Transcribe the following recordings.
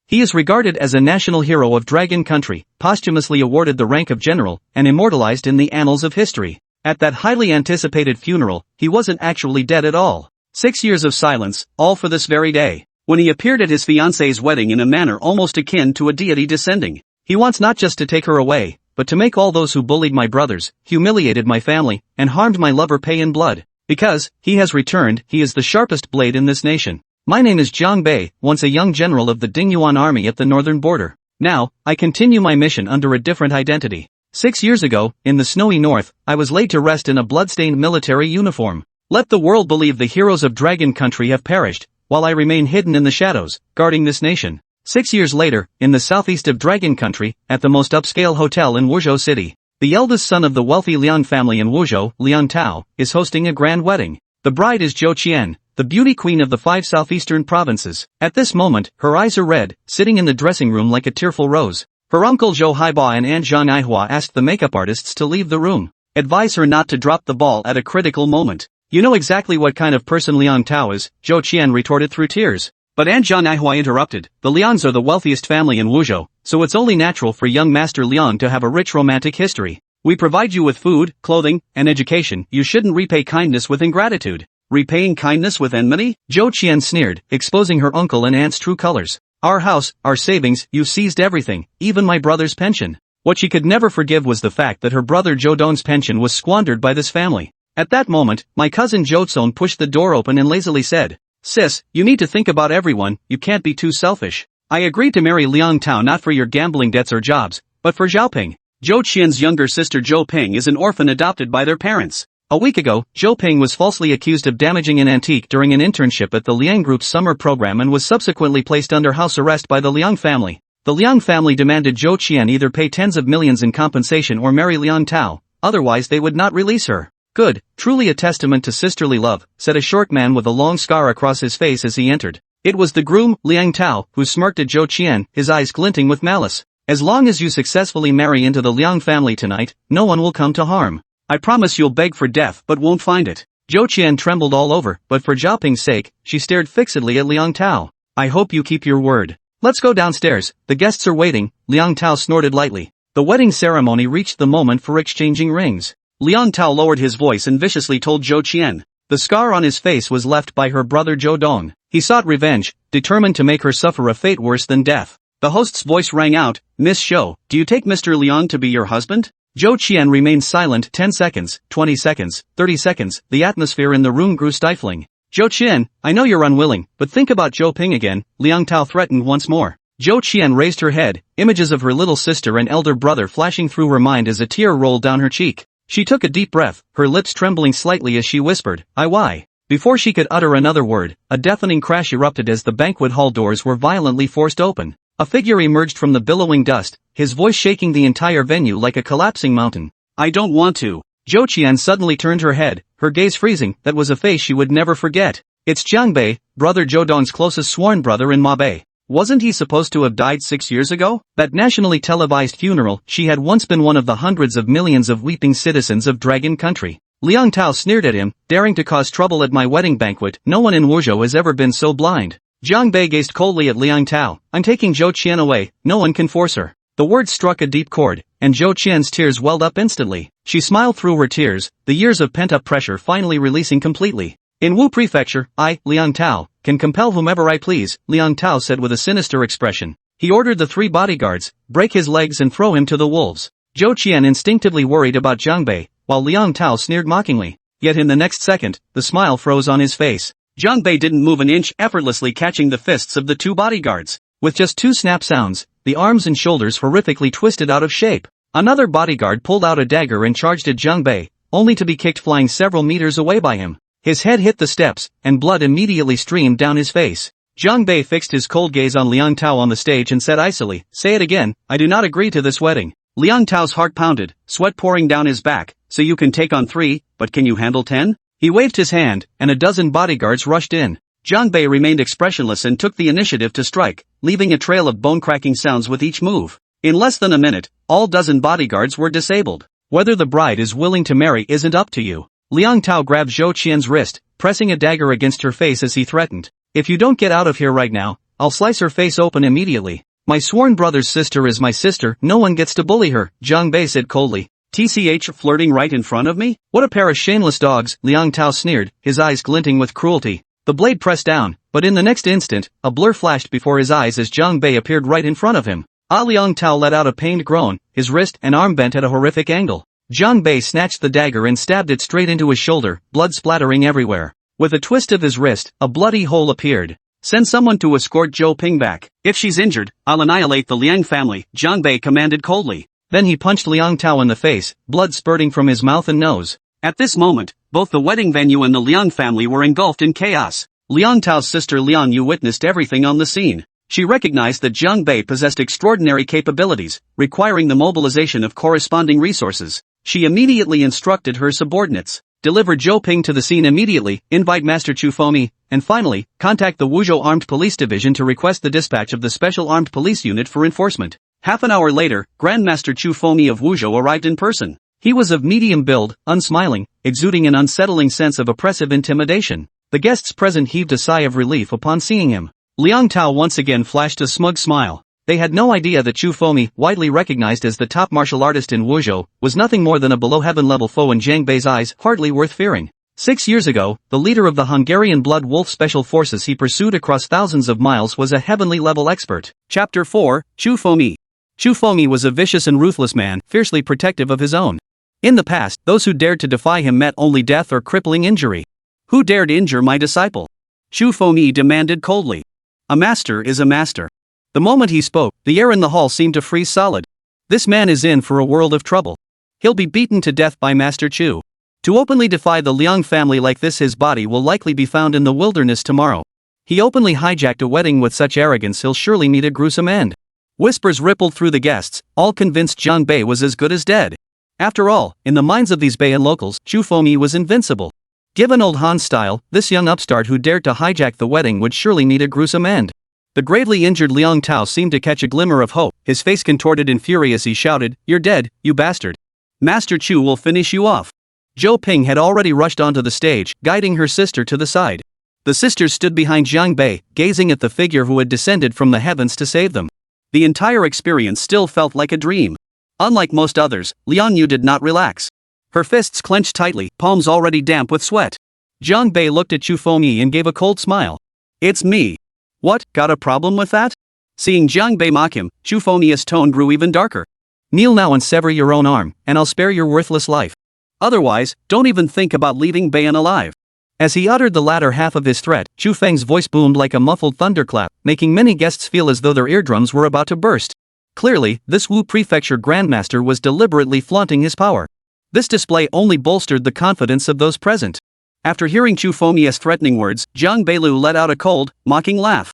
He is regarded as a national hero of Dragon Country, posthumously awarded the rank of general, and immortalized in the annals of history. At that highly anticipated funeral, he wasn't actually dead at all. 6 years of silence, all for this very day, when he appeared at his fiancée's wedding in a manner almost akin to a deity descending. He wants not just to take her away, but to make all those who bullied my brothers, humiliated my family, and harmed my lover pay in blood. Because he has returned, he is the sharpest blade in this nation. My name is Jiang Bei, once a young general of the Dingyuan army at the northern border. Now, I continue my mission under a different identity. 6 years ago, in the snowy north, I was laid to rest in a bloodstained military uniform. Let the world believe the heroes of Dragon Country have perished, while I remain hidden in the shadows, guarding this nation. 6 years later, in the southeast of Dragon Country, at the most upscale hotel in Wuzhou City, the eldest son of the wealthy Liang family in Wuzhou, Liang Tao, is hosting a grand wedding. The bride is Zhou Qian, the beauty queen of the 5 southeastern provinces. At this moment, her eyes are red, sitting in the dressing room like a tearful rose. Her uncle Zhou Haiba and Aunt Zhang Aihua asked the makeup artists to leave the room. Advise her not to drop the ball at a critical moment. You know exactly what kind of person Liang Tao is, Zhou Qian retorted through tears. But Aunt Zhang Aihua interrupted. The Liangs are the wealthiest family in Wuzhou, so it's only natural for young Master Liang to have a rich romantic history. We provide you with food, clothing, and education. You shouldn't repay kindness with ingratitude. Repaying kindness with enmity? Zhou Qian sneered, exposing her uncle and aunt's true colors. Our house, our savings, you seized everything, even my brother's pension. What she could never forgive was the fact that her brother Zhou Dong's pension was squandered by this family. At that moment, my cousin Zhou Cong pushed the door open and lazily said, "Sis, you need to think about everyone, you can't be too selfish. I agreed to marry Liang Tao not for your gambling debts or jobs, but for Zhaoping." Zhou Qian's younger sister Zhou Ping is an orphan adopted by their parents. A week ago, Zhou Ping was falsely accused of damaging an antique during an internship at the Liang Group's summer program and was subsequently placed under house arrest by the Liang family. The Liang family demanded Zhou Qian either pay tens of millions in compensation or marry Liang Tao, otherwise they would not release her. "Good, truly a testament to sisterly love," said a short man with a long scar across his face as he entered. It was the groom, Liang Tao, who smirked at Zhou Qian, his eyes glinting with malice. "As long as you successfully marry into the Liang family tonight, no one will come to harm. I promise you'll beg for death but won't find it." Zhou Qian trembled all over, but for Zhaoping's sake, she stared fixedly at Liang Tao. "I hope you keep your word. Let's go downstairs, the guests are waiting," Liang Tao snorted lightly. The wedding ceremony reached the moment for exchanging rings. Liang Tao lowered his voice and viciously told Zhou Qian. The scar on his face was left by her brother Zhou Dong. He sought revenge, determined to make her suffer a fate worse than death. The host's voice rang out, "Miss Shou, do you take Mr. Liang to be your husband?" Zhou Qian remained silent. 10 seconds, 20 seconds, 30 seconds, the atmosphere in the room grew stifling. "Zhou Qian, I know you're unwilling, but think about Zhou Ping again," Liang Tao threatened once more. Zhou Qian raised her head, images of her little sister and elder brother flashing through her mind as a tear rolled down her cheek. She took a deep breath, her lips trembling slightly as she whispered, "Why?" Before she could utter another word, a deafening crash erupted as the banquet hall doors were violently forced open. A figure emerged from the billowing dust, his voice shaking the entire venue like a collapsing mountain. "I don't want to." Zhou Qian suddenly turned her head, her gaze freezing. That was a face she would never forget. It's Jiang Bei, brother Zhou Dong's closest sworn brother in Ma Bei. Wasn't he supposed to have died 6 years ago? That nationally televised funeral, she had once been one of the hundreds of millions of weeping citizens of Dragon Country. Liang Tao sneered at him, daring to cause trouble at my wedding banquet. No one in Wuzhou has ever been so blind. Jiang Bei gazed coldly at Liang Tao. "I'm taking Zhou Qian away, no one can force her." The words struck a deep chord, and Zhou Qian's tears welled up instantly. She smiled through her tears, the years of pent-up pressure finally releasing completely. "In Wu Prefecture, I, Liang Tao, can compel whomever I please," Liang Tao said with a sinister expression. He ordered the 3 bodyguards, break his legs and throw him to the wolves. Zhou Qian instinctively worried about Jiang Bei, while Liang Tao sneered mockingly. Yet in the next second, the smile froze on his face. Jiang Bei didn't move an inch, effortlessly catching the fists of the 2 bodyguards. With just 2 snap sounds, the arms and shoulders horrifically twisted out of shape. Another bodyguard pulled out a dagger and charged at Jiang Bei, only to be kicked flying several meters away by him. His head hit the steps, and blood immediately streamed down his face. Jiang Bei fixed his cold gaze on Liang Tao on the stage and said icily, "Say it again, I do not agree to this wedding." Liang Tao's heart pounded, sweat pouring down his back. "So you can take on 3, but can you handle 10? He waved his hand, and a dozen bodyguards rushed in. Jiang Bei remained expressionless and took the initiative to strike, leaving a trail of bone-cracking sounds with each move. In less than a minute, all dozen bodyguards were disabled. "Whether the bride is willing to marry isn't up to you." Liang Tao grabbed Zhou Qian's wrist, pressing a dagger against her face as he threatened. "If you don't get out of here right now, I'll slice her face open immediately. My sworn brother's sister is my sister, no one gets to bully her, Jiang Bei said coldly. TCH flirting right in front of me? What a pair of shameless dogs, Liang Tao sneered, his eyes glinting with cruelty. The blade pressed down, but in the next instant, a blur flashed before his eyes as Jiang Bei appeared right in front of him. Liang Tao let out a pained groan, his wrist and arm bent at a horrific angle. Jiang Bei snatched the dagger and stabbed it straight into his shoulder, blood splattering everywhere. With a twist of his wrist, a bloody hole appeared. Send someone to escort Zhou Ping back. If she's injured, I'll annihilate the Liang family, Jiang Bei commanded coldly. Then he punched Liang Tao in the face, blood spurting from his mouth and nose. At this moment, both the wedding venue and the Liang family were engulfed in chaos. Liang Tao's sister Liang Yu witnessed everything on the scene. She recognized that Jiang Bei possessed extraordinary capabilities, requiring the mobilization of corresponding resources. She immediately instructed her subordinates. Deliver Zhou Ping to the scene immediately, invite Master Chu Fomi, and finally, contact the Wuzhou Armed Police Division to request the dispatch of the Special Armed Police Unit for enforcement. Half an hour later, Grandmaster Chu Fomi of Wuzhou arrived in person. He was of medium build, unsmiling, exuding an unsettling sense of oppressive intimidation. The guests present heaved a sigh of relief upon seeing him. Liang Tao once again flashed a smug smile. They had no idea that Chu Fomi, widely recognized as the top martial artist in Wuzhou, was nothing more than a below-heaven-level foe in Jiang Bei's eyes, hardly worth fearing. 6 years ago, the leader of the Hungarian Blood Wolf Special Forces he pursued across thousands of miles was a heavenly-level expert. Chapter 4, Chu Fomi. Chu Fomi was a vicious and ruthless man, fiercely protective of his own. In the past, those who dared to defy him met only death or crippling injury. Who dared injure my disciple? Chu Fomi demanded coldly. A master is a master. The moment he spoke, the air in the hall seemed to freeze solid. This man is in for a world of trouble. He'll be beaten to death by Master Chu. To openly defy the Liang family like this, his body will likely be found in the wilderness tomorrow. He openly hijacked a wedding with such arrogance, he'll surely meet a gruesome end. Whispers rippled through the guests, all convinced Jiang Bei was as good as dead. After all, in the minds of these Beian locals, Chu Fomi was invincible. Given old Han style, this young upstart who dared to hijack the wedding would surely meet a gruesome end. The gravely injured Liang Tao seemed to catch a glimmer of hope, his face contorted in fury as he shouted, "You're dead, you bastard. Master Chu will finish you off." Zhou Ping had already rushed onto the stage, guiding her sister to the side. The sisters stood behind Jiang Bei, gazing at the figure who had descended from the heavens to save them. The entire experience still felt like a dream. Unlike most others, Liang Yu did not relax. Her fists clenched tightly, palms already damp with sweat. Jiang Bei looked at Chu Fomi and gave a cold smile. "It's me. What, got a problem with that?" Seeing Jiang Bei mock him, Chu Fomi's tone grew even darker. "Kneel now and sever your own arm, and I'll spare your worthless life. Otherwise, don't even think about leaving Beian alive." As he uttered the latter half of his threat, Chu Feng's voice boomed like a muffled thunderclap, making many guests feel as though their eardrums were about to burst. Clearly, this Wu Prefecture Grandmaster was deliberately flaunting his power. This display only bolstered the confidence of those present. After hearing Chu Fomi's threatening words, Jiang Beilu let out a cold, mocking laugh.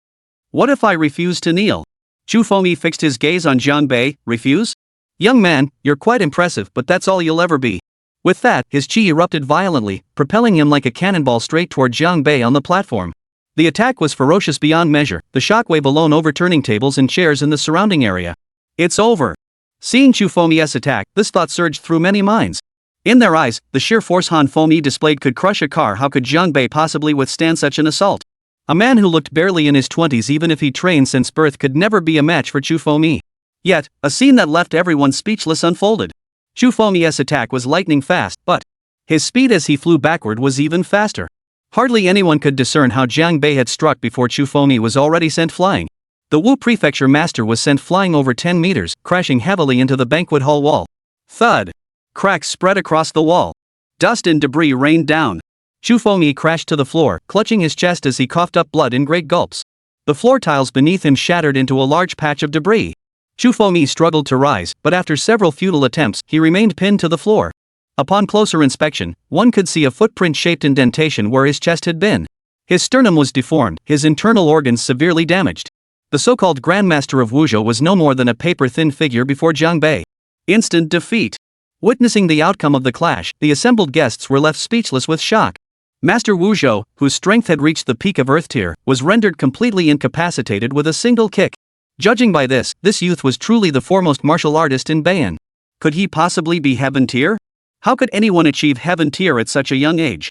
"What if I refuse to kneel?" Chu Fomi fixed his gaze on Jiang Bei. "Refuse? Young man, you're quite impressive, but that's all you'll ever be." With that, his chi erupted violently, propelling him like a cannonball straight toward Jiang Bei on the platform. The attack was ferocious beyond measure, the shockwave alone overturning tables and chairs in the surrounding area. "It's over." Seeing Chu Fomi's attack, this thought surged through many minds. In their eyes, the sheer force Han Fomi displayed could crush a car. How could Jiang Bei possibly withstand such an assault? A man who looked barely in his 20s, even if he trained since birth, could never be a match for Chu Fomi. Yet, a scene that left everyone speechless unfolded. Chu Fomi's attack was lightning fast, but his speed as he flew backward was even faster. Hardly anyone could discern how Jiang Bei had struck before Chu Fomi was already sent flying. The Wu Prefecture Master was sent flying over 10 meters, crashing heavily into the banquet hall wall. Thud! Cracks spread across the wall. Dust and debris rained down. Chu Fomi crashed to the floor, clutching his chest as he coughed up blood in great gulps. The floor tiles beneath him shattered into a large patch of debris. Chu Fomi struggled to rise, but after several futile attempts, he remained pinned to the floor. Upon closer inspection, one could see a footprint-shaped indentation where his chest had been. His sternum was deformed, his internal organs severely damaged. The so-called Grandmaster of Wuzhou was no more than a paper-thin figure before Jiang Bei. Instant defeat. Witnessing the outcome of the clash, the assembled guests were left speechless with shock. Master Wuzhou, whose strength had reached the peak of Earth Tier, was rendered completely incapacitated with a single kick. Judging by this youth was truly the foremost martial artist in Beian. Could he possibly be Heaven Tier? How could anyone achieve Heaven Tier at such a young age?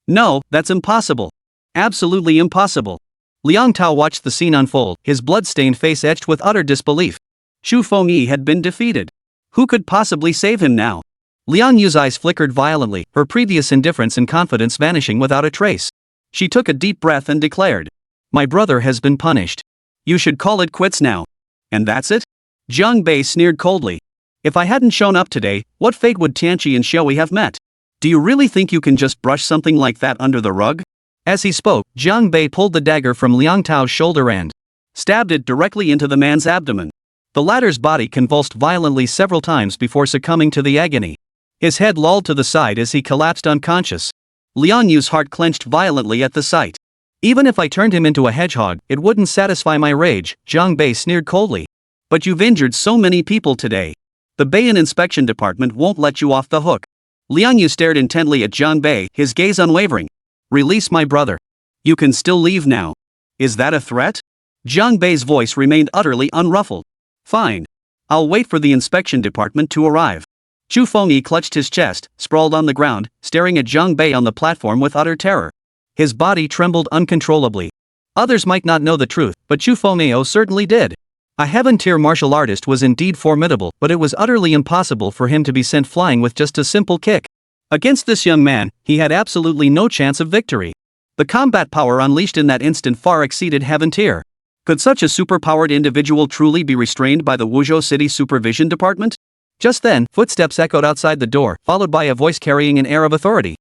No, that's impossible. Absolutely impossible. Liang Tao watched the scene unfold, his blood-stained face etched with utter disbelief. Xu Fengyi had been defeated. Who could possibly save him now? Liang Yu's eyes flickered violently, her previous indifference and confidence vanishing without a trace. She took a deep breath and declared, "My brother has been punished. You should call it quits now." "And that's it?" Jiang Bei sneered coldly. "If I hadn't shown up today, what fate would Tianqi and Xiaoyi have met? Do you really think you can just brush something like that under the rug?" As he spoke, Jiang Bei pulled the dagger from Liang Tao's shoulder and stabbed it directly into the man's abdomen. The latter's body convulsed violently several times before succumbing to the agony. His head lolled to the side as he collapsed unconscious. Liang Yu's heart clenched violently at the sight. "Even if I turned him into a hedgehog, it wouldn't satisfy my rage," Jiang Bei sneered coldly. "But you've injured so many people today. The Beian inspection department won't let you off the hook." Liang Yu stared intently at Jiang Bei, his gaze unwavering. "Release my brother. You can still leave now." "Is that a threat?" Jiang Bei's voice remained utterly unruffled. "Fine. I'll wait for the inspection department to arrive." Xu Fengyi clutched his chest, sprawled on the ground, staring at Jiang Bei on the platform with utter terror. His body trembled uncontrollably. Others might not know the truth, but Xu Fengyi certainly did. A heaven-tier martial artist was indeed formidable, but it was utterly impossible for him to be sent flying with just a simple kick. Against this young man, he had absolutely no chance of victory. The combat power unleashed in that instant far exceeded heaven tier. Could such a superpowered individual truly be restrained by the Wuzhou City Supervision Department? Just then, footsteps echoed outside the door, followed by a voice carrying an air of authority.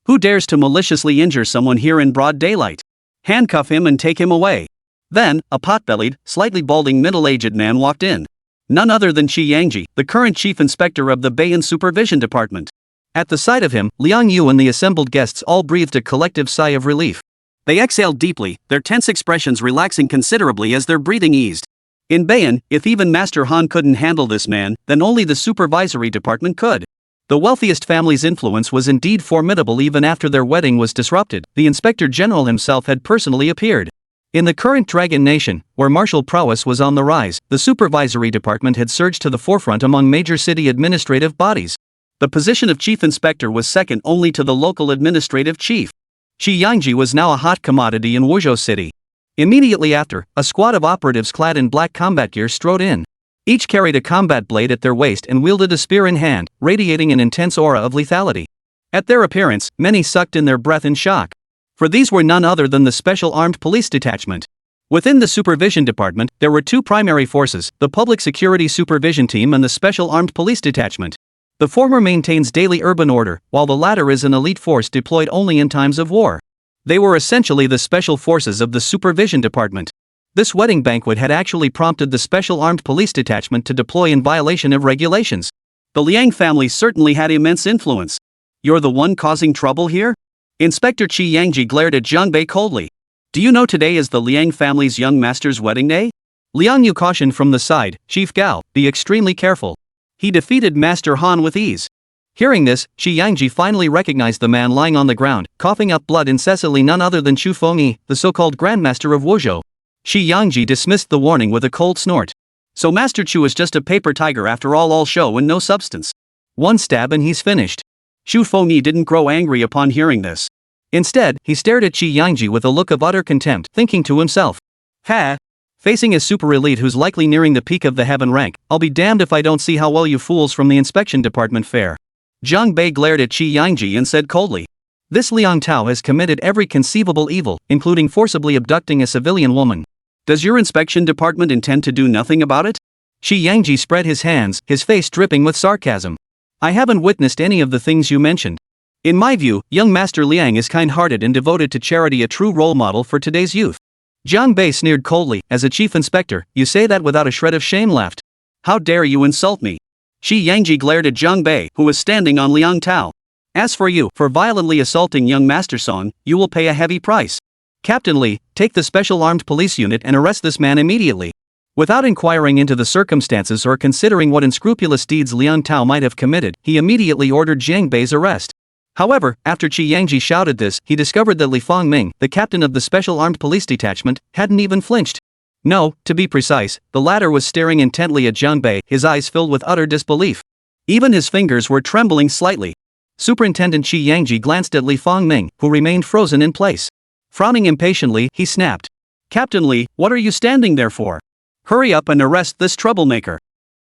"Who dares to maliciously injure someone here in broad daylight? Handcuff him and take him away." Then, a pot-bellied, slightly balding middle-aged man walked in. None other than Qi Yangji, the current chief inspector of the Beian Supervision Department. At the sight of him, Liang Yu and the assembled guests all breathed a collective sigh of relief. They exhaled deeply, their tense expressions relaxing considerably as their breathing eased. In Beian, if even Master Han couldn't handle this man, then only the supervisory department could. The wealthiest family's influence was indeed formidable even after their wedding was disrupted. The inspector general himself had personally appeared. In the current Dragon Nation, where martial prowess was on the rise, the supervisory department had surged to the forefront among major city administrative bodies. The position of chief inspector was second only to the local administrative chief. Qi Yangji was now a hot commodity in Wuzhou City. Immediately after, a squad of operatives clad in black combat gear strode in. Each carried a combat blade at their waist and wielded a spear in hand, radiating an intense aura of lethality. At their appearance, many sucked in their breath in shock. For these were none other than the Special Armed Police Detachment. Within the Supervision Department, there were two primary forces, the Public Security Supervision Team and the Special Armed Police Detachment. The former maintains daily urban order, while the latter is an elite force deployed only in times of war. They were essentially the special forces of the Supervision Department. This wedding banquet had actually prompted the Special Armed Police Detachment to deploy in violation of regulations. The Liang family certainly had immense influence. "You're the one causing trouble here?" Inspector Qi Yangji glared at Jiang Bei coldly. "Do you know today is the Liang family's young master's wedding day?" Liang Yu cautioned from the side, "Chief Gao, be extremely careful. He defeated Master Han with ease." Hearing this, Qi Yangji finally recognized the man lying on the ground, coughing up blood incessantly, none other than Xu Fengyi, the so-called Grandmaster of Wuzhou. Qi Yangji dismissed the warning with a cold snort. So Master Chu is just a paper tiger after all show and no substance. One stab and he's finished. Xu Fengyi didn't grow angry upon hearing this. Instead, he stared at Qi Yangji with a look of utter contempt, thinking to himself, "Ha! Facing a super elite who's likely nearing the peak of the heaven rank, I'll be damned if I don't see how well you fools from the inspection department fare." Jiang Bei glared at Qi Yangji and said coldly, "This Liang Tao has committed every conceivable evil, including forcibly abducting a civilian woman. Does your inspection department intend to do nothing about it?" Qi Yangji spread his hands, his face dripping with sarcasm. "I haven't witnessed any of the things you mentioned. In my view, young Master Liang is kind-hearted and devoted to charity, a true role model for today's youth." Jiang Bei sneered coldly. "As a chief inspector, you say that without a shred of shame left. How dare you insult me?" Qi Yangji glared at Jiang Bei, who was standing on Liang Tao. "As for you, for violently assaulting young Master Song, you will pay a heavy price. Captain Li, take the Special Armed Police Unit and arrest this man immediately." Without inquiring into the circumstances or considering what unscrupulous deeds Liang Tao might have committed, he immediately ordered Jiang Bei's arrest. However, after Qi Yangji shouted this, he discovered that Li Fangming, the captain of the Special Armed Police Detachment, hadn't even flinched. No, to be precise, the latter was staring intently at Jiang Bei, his eyes filled with utter disbelief. Even his fingers were trembling slightly. Superintendent Qi Yangji glanced at Li Fangming, who remained frozen in place. Frowning impatiently, he snapped, "Captain Li, what are you standing there for? Hurry up and arrest this troublemaker."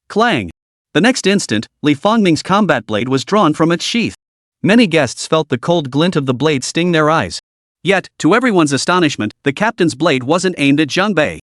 Clang! The next instant, Li Fangming's combat blade was drawn from its sheath. Many guests felt the cold glint of the blade sting their eyes. Yet, to everyone's astonishment, the captain's blade wasn't aimed at Zhang Bei.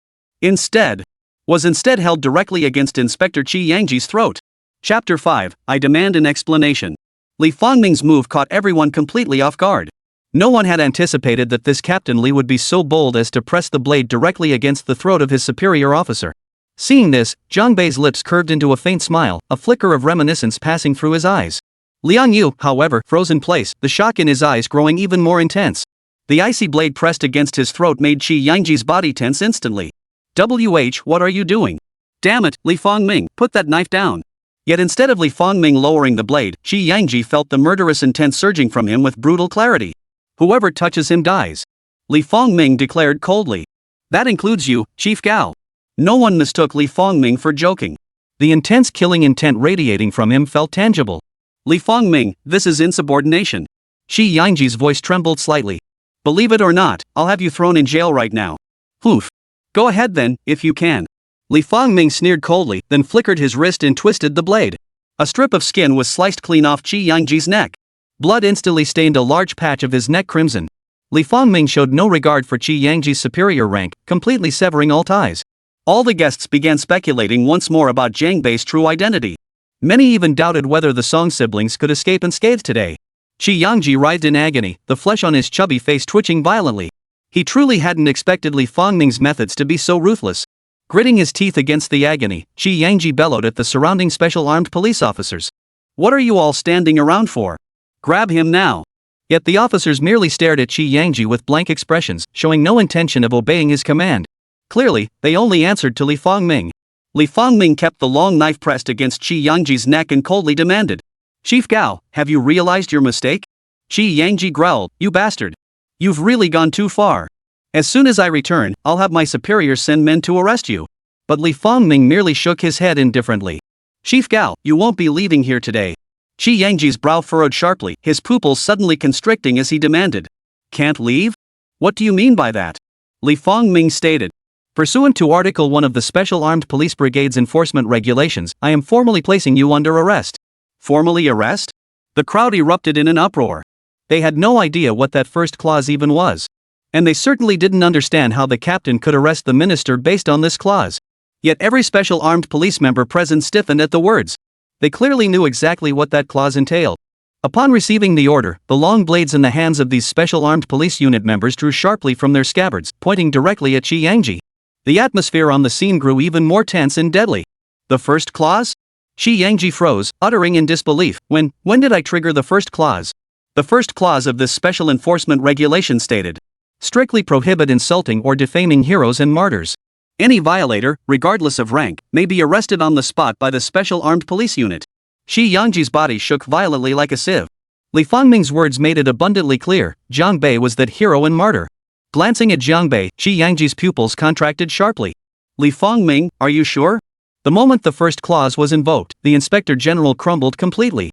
Was instead held directly against Inspector Qi Yangji's throat. Chapter 5, I Demand an Explanation. Li Fangming's move caught everyone completely off guard. No one had anticipated that this Captain Li would be so bold as to press the blade directly against the throat of his superior officer. Seeing this, Zhang Bei's lips curved into a faint smile, a flicker of reminiscence passing through his eyes. Liang Yu, however, froze in place, the shock in his eyes growing even more intense. The icy blade pressed against his throat made Qi Yangji's body tense instantly. What are you doing? Damn it, Li Fangming, put that knife down. Yet instead of Li Fangming lowering the blade, Qi Yangji felt the murderous intent surging from him with brutal clarity. Whoever touches him dies. Li Fangming declared coldly. That includes you, Chief Gao. No one mistook Li Fangming for joking. The intense killing intent radiating from him felt tangible. Li Fangming, this is insubordination. Qi Yangji's voice trembled slightly. Believe it or not, I'll have you thrown in jail right now. Oof. Go ahead then, if you can. Li Fangming sneered coldly, then flickered his wrist and twisted the blade. A strip of skin was sliced clean off Qi Yangji's neck. Blood instantly stained a large patch of his neck crimson. Li Fangming showed no regard for Qi Yangji's superior rank, completely severing all ties. All the guests began speculating once more about Zhang Bei's true identity. Many even doubted whether the Song siblings could escape unscathed today. Qi Yangji writhed in agony, the flesh on his chubby face twitching violently. He truly hadn't expected Li Fangming's methods to be so ruthless. Gritting his teeth against the agony, Qi Yangji bellowed at the surrounding special armed police officers. What are you all standing around for? Grab him now. Yet the officers merely stared at Qi Yangji with blank expressions, showing no intention of obeying his command. Clearly, they only answered to Li Fangming. Li Fangming kept the long knife pressed against Qi Yangji's neck and coldly demanded. Chief Gao, have you realized your mistake? Qi Yangji growled, you bastard. You've really gone too far. As soon as I return, I'll have my superiors send men to arrest you. But Li Fangming merely shook his head indifferently. Chief Gao, you won't be leaving here today. Qi Yangji's brow furrowed sharply, his pupils suddenly constricting as he demanded. Can't leave? What do you mean by that? Li Fangming stated. Pursuant to Article 1 of the Special Armed Police Brigade's Enforcement Regulations, I am formally placing you under arrest. Formally arrest? The crowd erupted in an uproar. They had no idea what that first clause even was. And they certainly didn't understand how the captain could arrest the minister based on this clause. Yet every special armed police member present stiffened at the words. They clearly knew exactly what that clause entailed. Upon receiving the order, the long blades in the hands of these special armed police unit members drew sharply from their scabbards, pointing directly at Qi Yangji. The atmosphere on the scene grew even more tense and deadly. The first clause? Qi Yangji froze, uttering in disbelief. When did I trigger the first clause? The first clause of this special enforcement regulation stated. Strictly prohibit insulting or defaming heroes and martyrs. Any violator, regardless of rank, may be arrested on the spot by the special armed police unit. Qi Yangji's body shook violently like a sieve. Li Fangming's words made it abundantly clear, Zhang Bei was that hero and martyr. Glancing at Zhang Bei, Qi Yangji's pupils contracted sharply. Li Fangming, are you sure? The moment the first clause was invoked, the inspector general crumbled completely.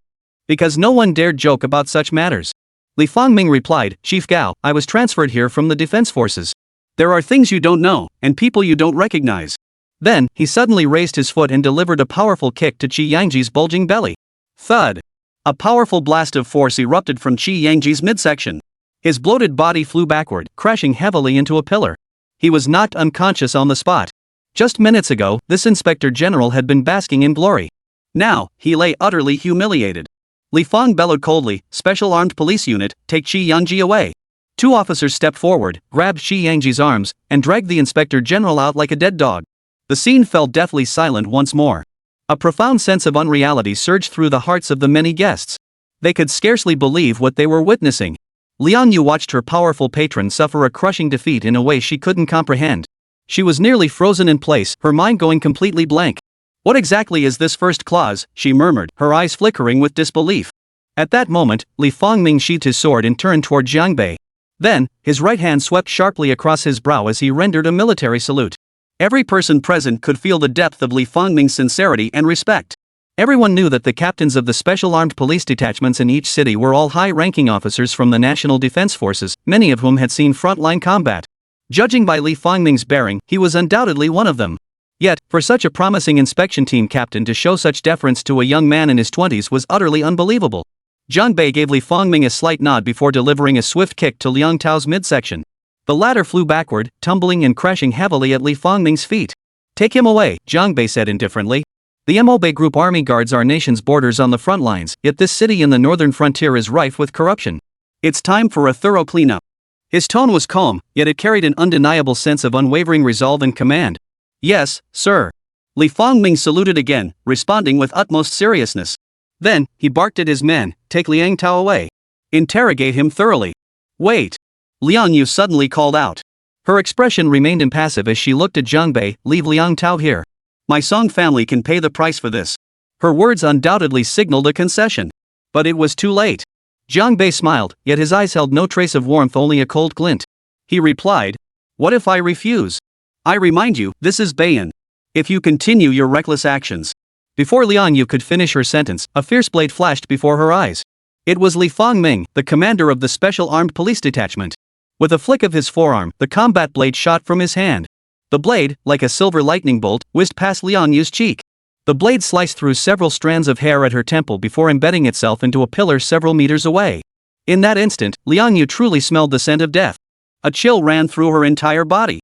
Because no one dared joke about such matters. Li Fangming replied, Chief Gao, I was transferred here from the defense forces. There are things you don't know, and people you don't recognize. Then, he suddenly raised his foot and delivered a powerful kick to Qi Yangji's bulging belly. Thud! A powerful blast of force erupted from Qi Yangji's midsection. His bloated body flew backward, crashing heavily into a pillar. He was knocked unconscious on the spot. Just minutes ago, this inspector general had been basking in glory. Now, he lay utterly humiliated. Li Fang bellowed coldly, Special Armed Police Unit, take Qi Yangji away. Two officers stepped forward, grabbed Qi Yangji's arms, and dragged the inspector general out like a dead dog. The scene fell deathly silent once more. A profound sense of unreality surged through the hearts of the many guests. They could scarcely believe what they were witnessing. Liang Yu watched her powerful patron suffer a crushing defeat in a way she couldn't comprehend. She was nearly frozen in place, her mind going completely blank. What exactly is this first clause, she murmured, her eyes flickering with disbelief. At that moment, Li Fangming sheathed his sword and turned toward Zhang Bei. Then, his right hand swept sharply across his brow as he rendered a military salute. Every person present could feel the depth of Li Fangming's sincerity and respect. Everyone knew that the captains of the special armed police detachments in each city were all high-ranking officers from the National Defense Forces, many of whom had seen frontline combat. Judging by Li Fangming's bearing, he was undoubtedly one of them. Yet, for such a promising inspection team captain to show such deference to a young man in his 20s was utterly unbelievable. Zhang Bei gave Li Fangming a slight nod before delivering a swift kick to Liang Tao's midsection. The latter flew backward, tumbling and crashing heavily at Li Fangming's feet. "Take him away," Zhang Bei said indifferently. "The Mobe Group army guards our nation's borders on the front lines, yet this city in the northern frontier is rife with corruption. It's time for a thorough cleanup." His tone was calm, yet it carried an undeniable sense of unwavering resolve and command. "Yes, sir." Li Fangming saluted again, responding with utmost seriousness. Then, he barked at his men, "Take Liang Tao away. Interrogate him thoroughly." "Wait." Liang Yu suddenly called out. Her expression remained impassive as she looked at Zhang Bei. "Leave Liang Tao here. My Song family can pay the price for this." Her words undoubtedly signaled a concession. But it was too late. Zhang Bei smiled, yet his eyes held no trace of warmth, only a cold glint. He replied, "What if I refuse? I remind you, this is Beiyan. If you continue your reckless actions." Before Liang Yu could finish her sentence, a fierce blade flashed before her eyes. It was Li Fangming, the commander of the Special Armed Police Detachment. With a flick of his forearm, the combat blade shot from his hand. The blade, like a silver lightning bolt, whizzed past Liang Yu's cheek. The blade sliced through several strands of hair at her temple before embedding itself into a pillar several meters away. In that instant, Liang Yu truly smelled the scent of death. A chill ran through her entire body.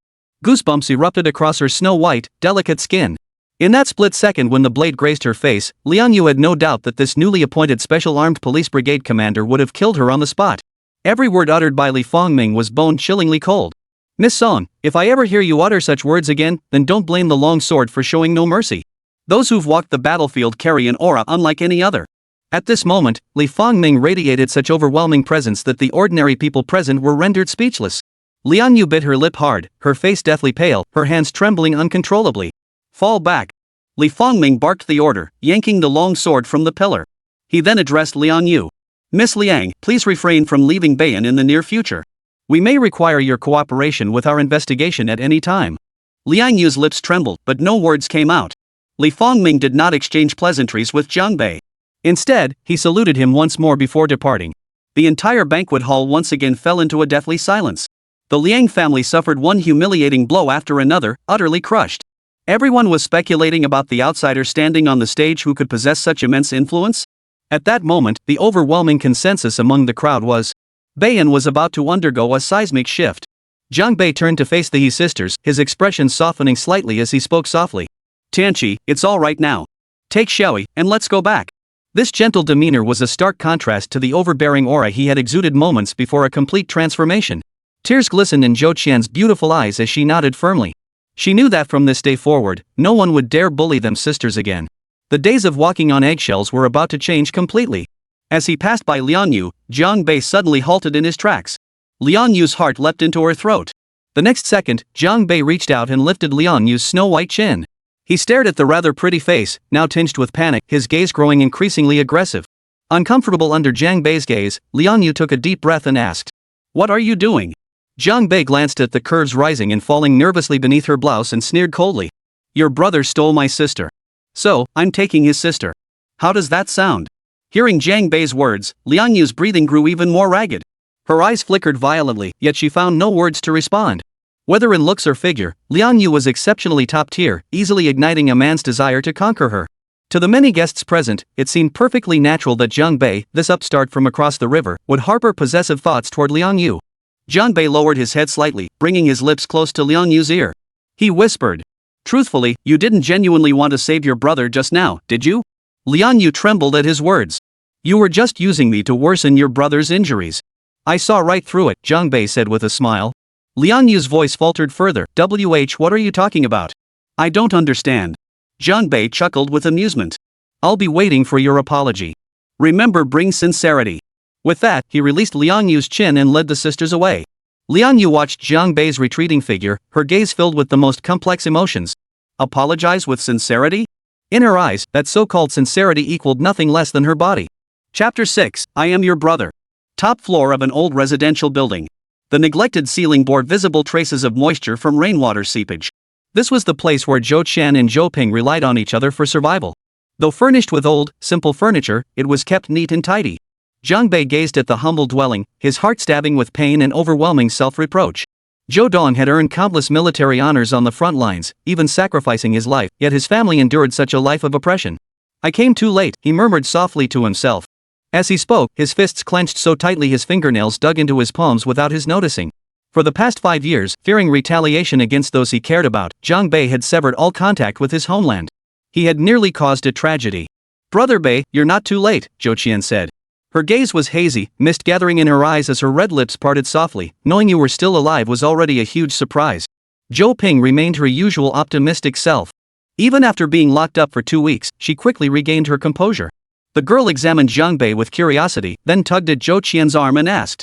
Goosebumps erupted across her snow-white, delicate skin. In that split second when the blade grazed her face, Liang Yu had no doubt that this newly appointed Special Armed Police Brigade commander would have killed her on the spot. Every word uttered by Li Fangming was bone-chillingly cold. "Miss Song, if I ever hear you utter such words again, then don't blame the long sword for showing no mercy. Those who've walked the battlefield carry an aura unlike any other." At this moment, Li Fangming radiated such overwhelming presence that the ordinary people present were rendered speechless. Liang Yu bit her lip hard, her face deathly pale, her hands trembling uncontrollably. "Fall back." Li Fangming barked the order, yanking the long sword from the pillar. He then addressed Liang Yu. "Miss Liang, please refrain from leaving Beiyan in the near future. We may require your cooperation with our investigation at any time." Liang Yu's lips trembled, but no words came out. Li Fangming did not exchange pleasantries with Zhang Bei. Instead, he saluted him once more before departing. The entire banquet hall once again fell into a deathly silence. The Liang family suffered one humiliating blow after another, utterly crushed. Everyone was speculating about the outsider standing on the stage who could possess such immense influence. At that moment, the overwhelming consensus among the crowd was, Beiyan was about to undergo a seismic shift. Zhang Bei turned to face the He sisters, his expression softening slightly as he spoke softly. "Tianqi, it's all right now. Take Xiaoi, and let's go back." This gentle demeanor was a stark contrast to the overbearing aura he had exuded moments before a complete transformation. Tears glistened in Zhou Qian's beautiful eyes as she nodded firmly. She knew that from this day forward, no one would dare bully them sisters again. The days of walking on eggshells were about to change completely. As he passed by Liang Yu, Zhang Bei suddenly halted in his tracks. Liang Yu's heart leapt into her throat. The next second, Zhang Bei reached out and lifted Liang Yu's snow-white chin. He stared at the rather pretty face, now tinged with panic, his gaze growing increasingly aggressive. Uncomfortable under Zhang Bei's gaze, Liang Yu took a deep breath and asked, "What are you doing?" Zhang Bei glanced at the curves rising and falling nervously beneath her blouse and sneered coldly. "Your brother stole my sister. So, I'm taking his sister. How does that sound?" Hearing Zhang Bei's words, Liang Yu's breathing grew even more ragged. Her eyes flickered violently, yet she found no words to respond. Whether in looks or figure, Liang Yu was exceptionally top-tier, easily igniting a man's desire to conquer her. To the many guests present, it seemed perfectly natural that Zhang Bei, this upstart from across the river, would harbor possessive thoughts toward Liang Yu. Zhang Bei lowered his head slightly, bringing his lips close to Liang Yu's ear. He whispered, "Truthfully, you didn't genuinely want to save your brother just now, did you?" Liang Yu trembled at his words. "You were just using me to worsen your brother's injuries." "I saw right through it," Zhang Bei said with a smile. Liang Yu's voice faltered further. What are you talking about?" "I don't understand." Zhang Bei chuckled with amusement. "I'll be waiting for your apology. Remember, bring sincerity." With that, he released Liang Yu's chin and led the sisters away. Liang Yu watched Zhang Bei's retreating figure, her gaze filled with the most complex emotions. Apologize with sincerity? In her eyes, that so-called sincerity equaled nothing less than her body. Chapter 6, I Am Your Brother. Top floor of an old residential building. The neglected ceiling bore visible traces of moisture from rainwater seepage. This was the place where Zhou Qian and Zhou Ping relied on each other for survival. Though furnished with old, simple furniture, it was kept neat and tidy. Zhang Bei gazed at the humble dwelling, his heart stabbing with pain and overwhelming self-reproach. Zhou Dong had earned countless military honors on the front lines, even sacrificing his life, yet his family endured such a life of oppression. I came too late, he murmured softly to himself. As he spoke, his fists clenched so tightly his fingernails dug into his palms without his noticing. For the past 5 years, fearing retaliation against those he cared about, Jiang Bei had severed all contact with his homeland. He had nearly caused a tragedy. Brother Bei, you're not too late, Zhou Qian said. Her gaze was hazy, mist gathering in her eyes as her red lips parted softly. Knowing you were still alive was already a huge surprise. Zhou Ping remained her usual optimistic self. Even after being locked up for 2 weeks, she quickly regained her composure. The girl examined Jiang Bei with curiosity, then tugged at Zhou Qian's arm and asked,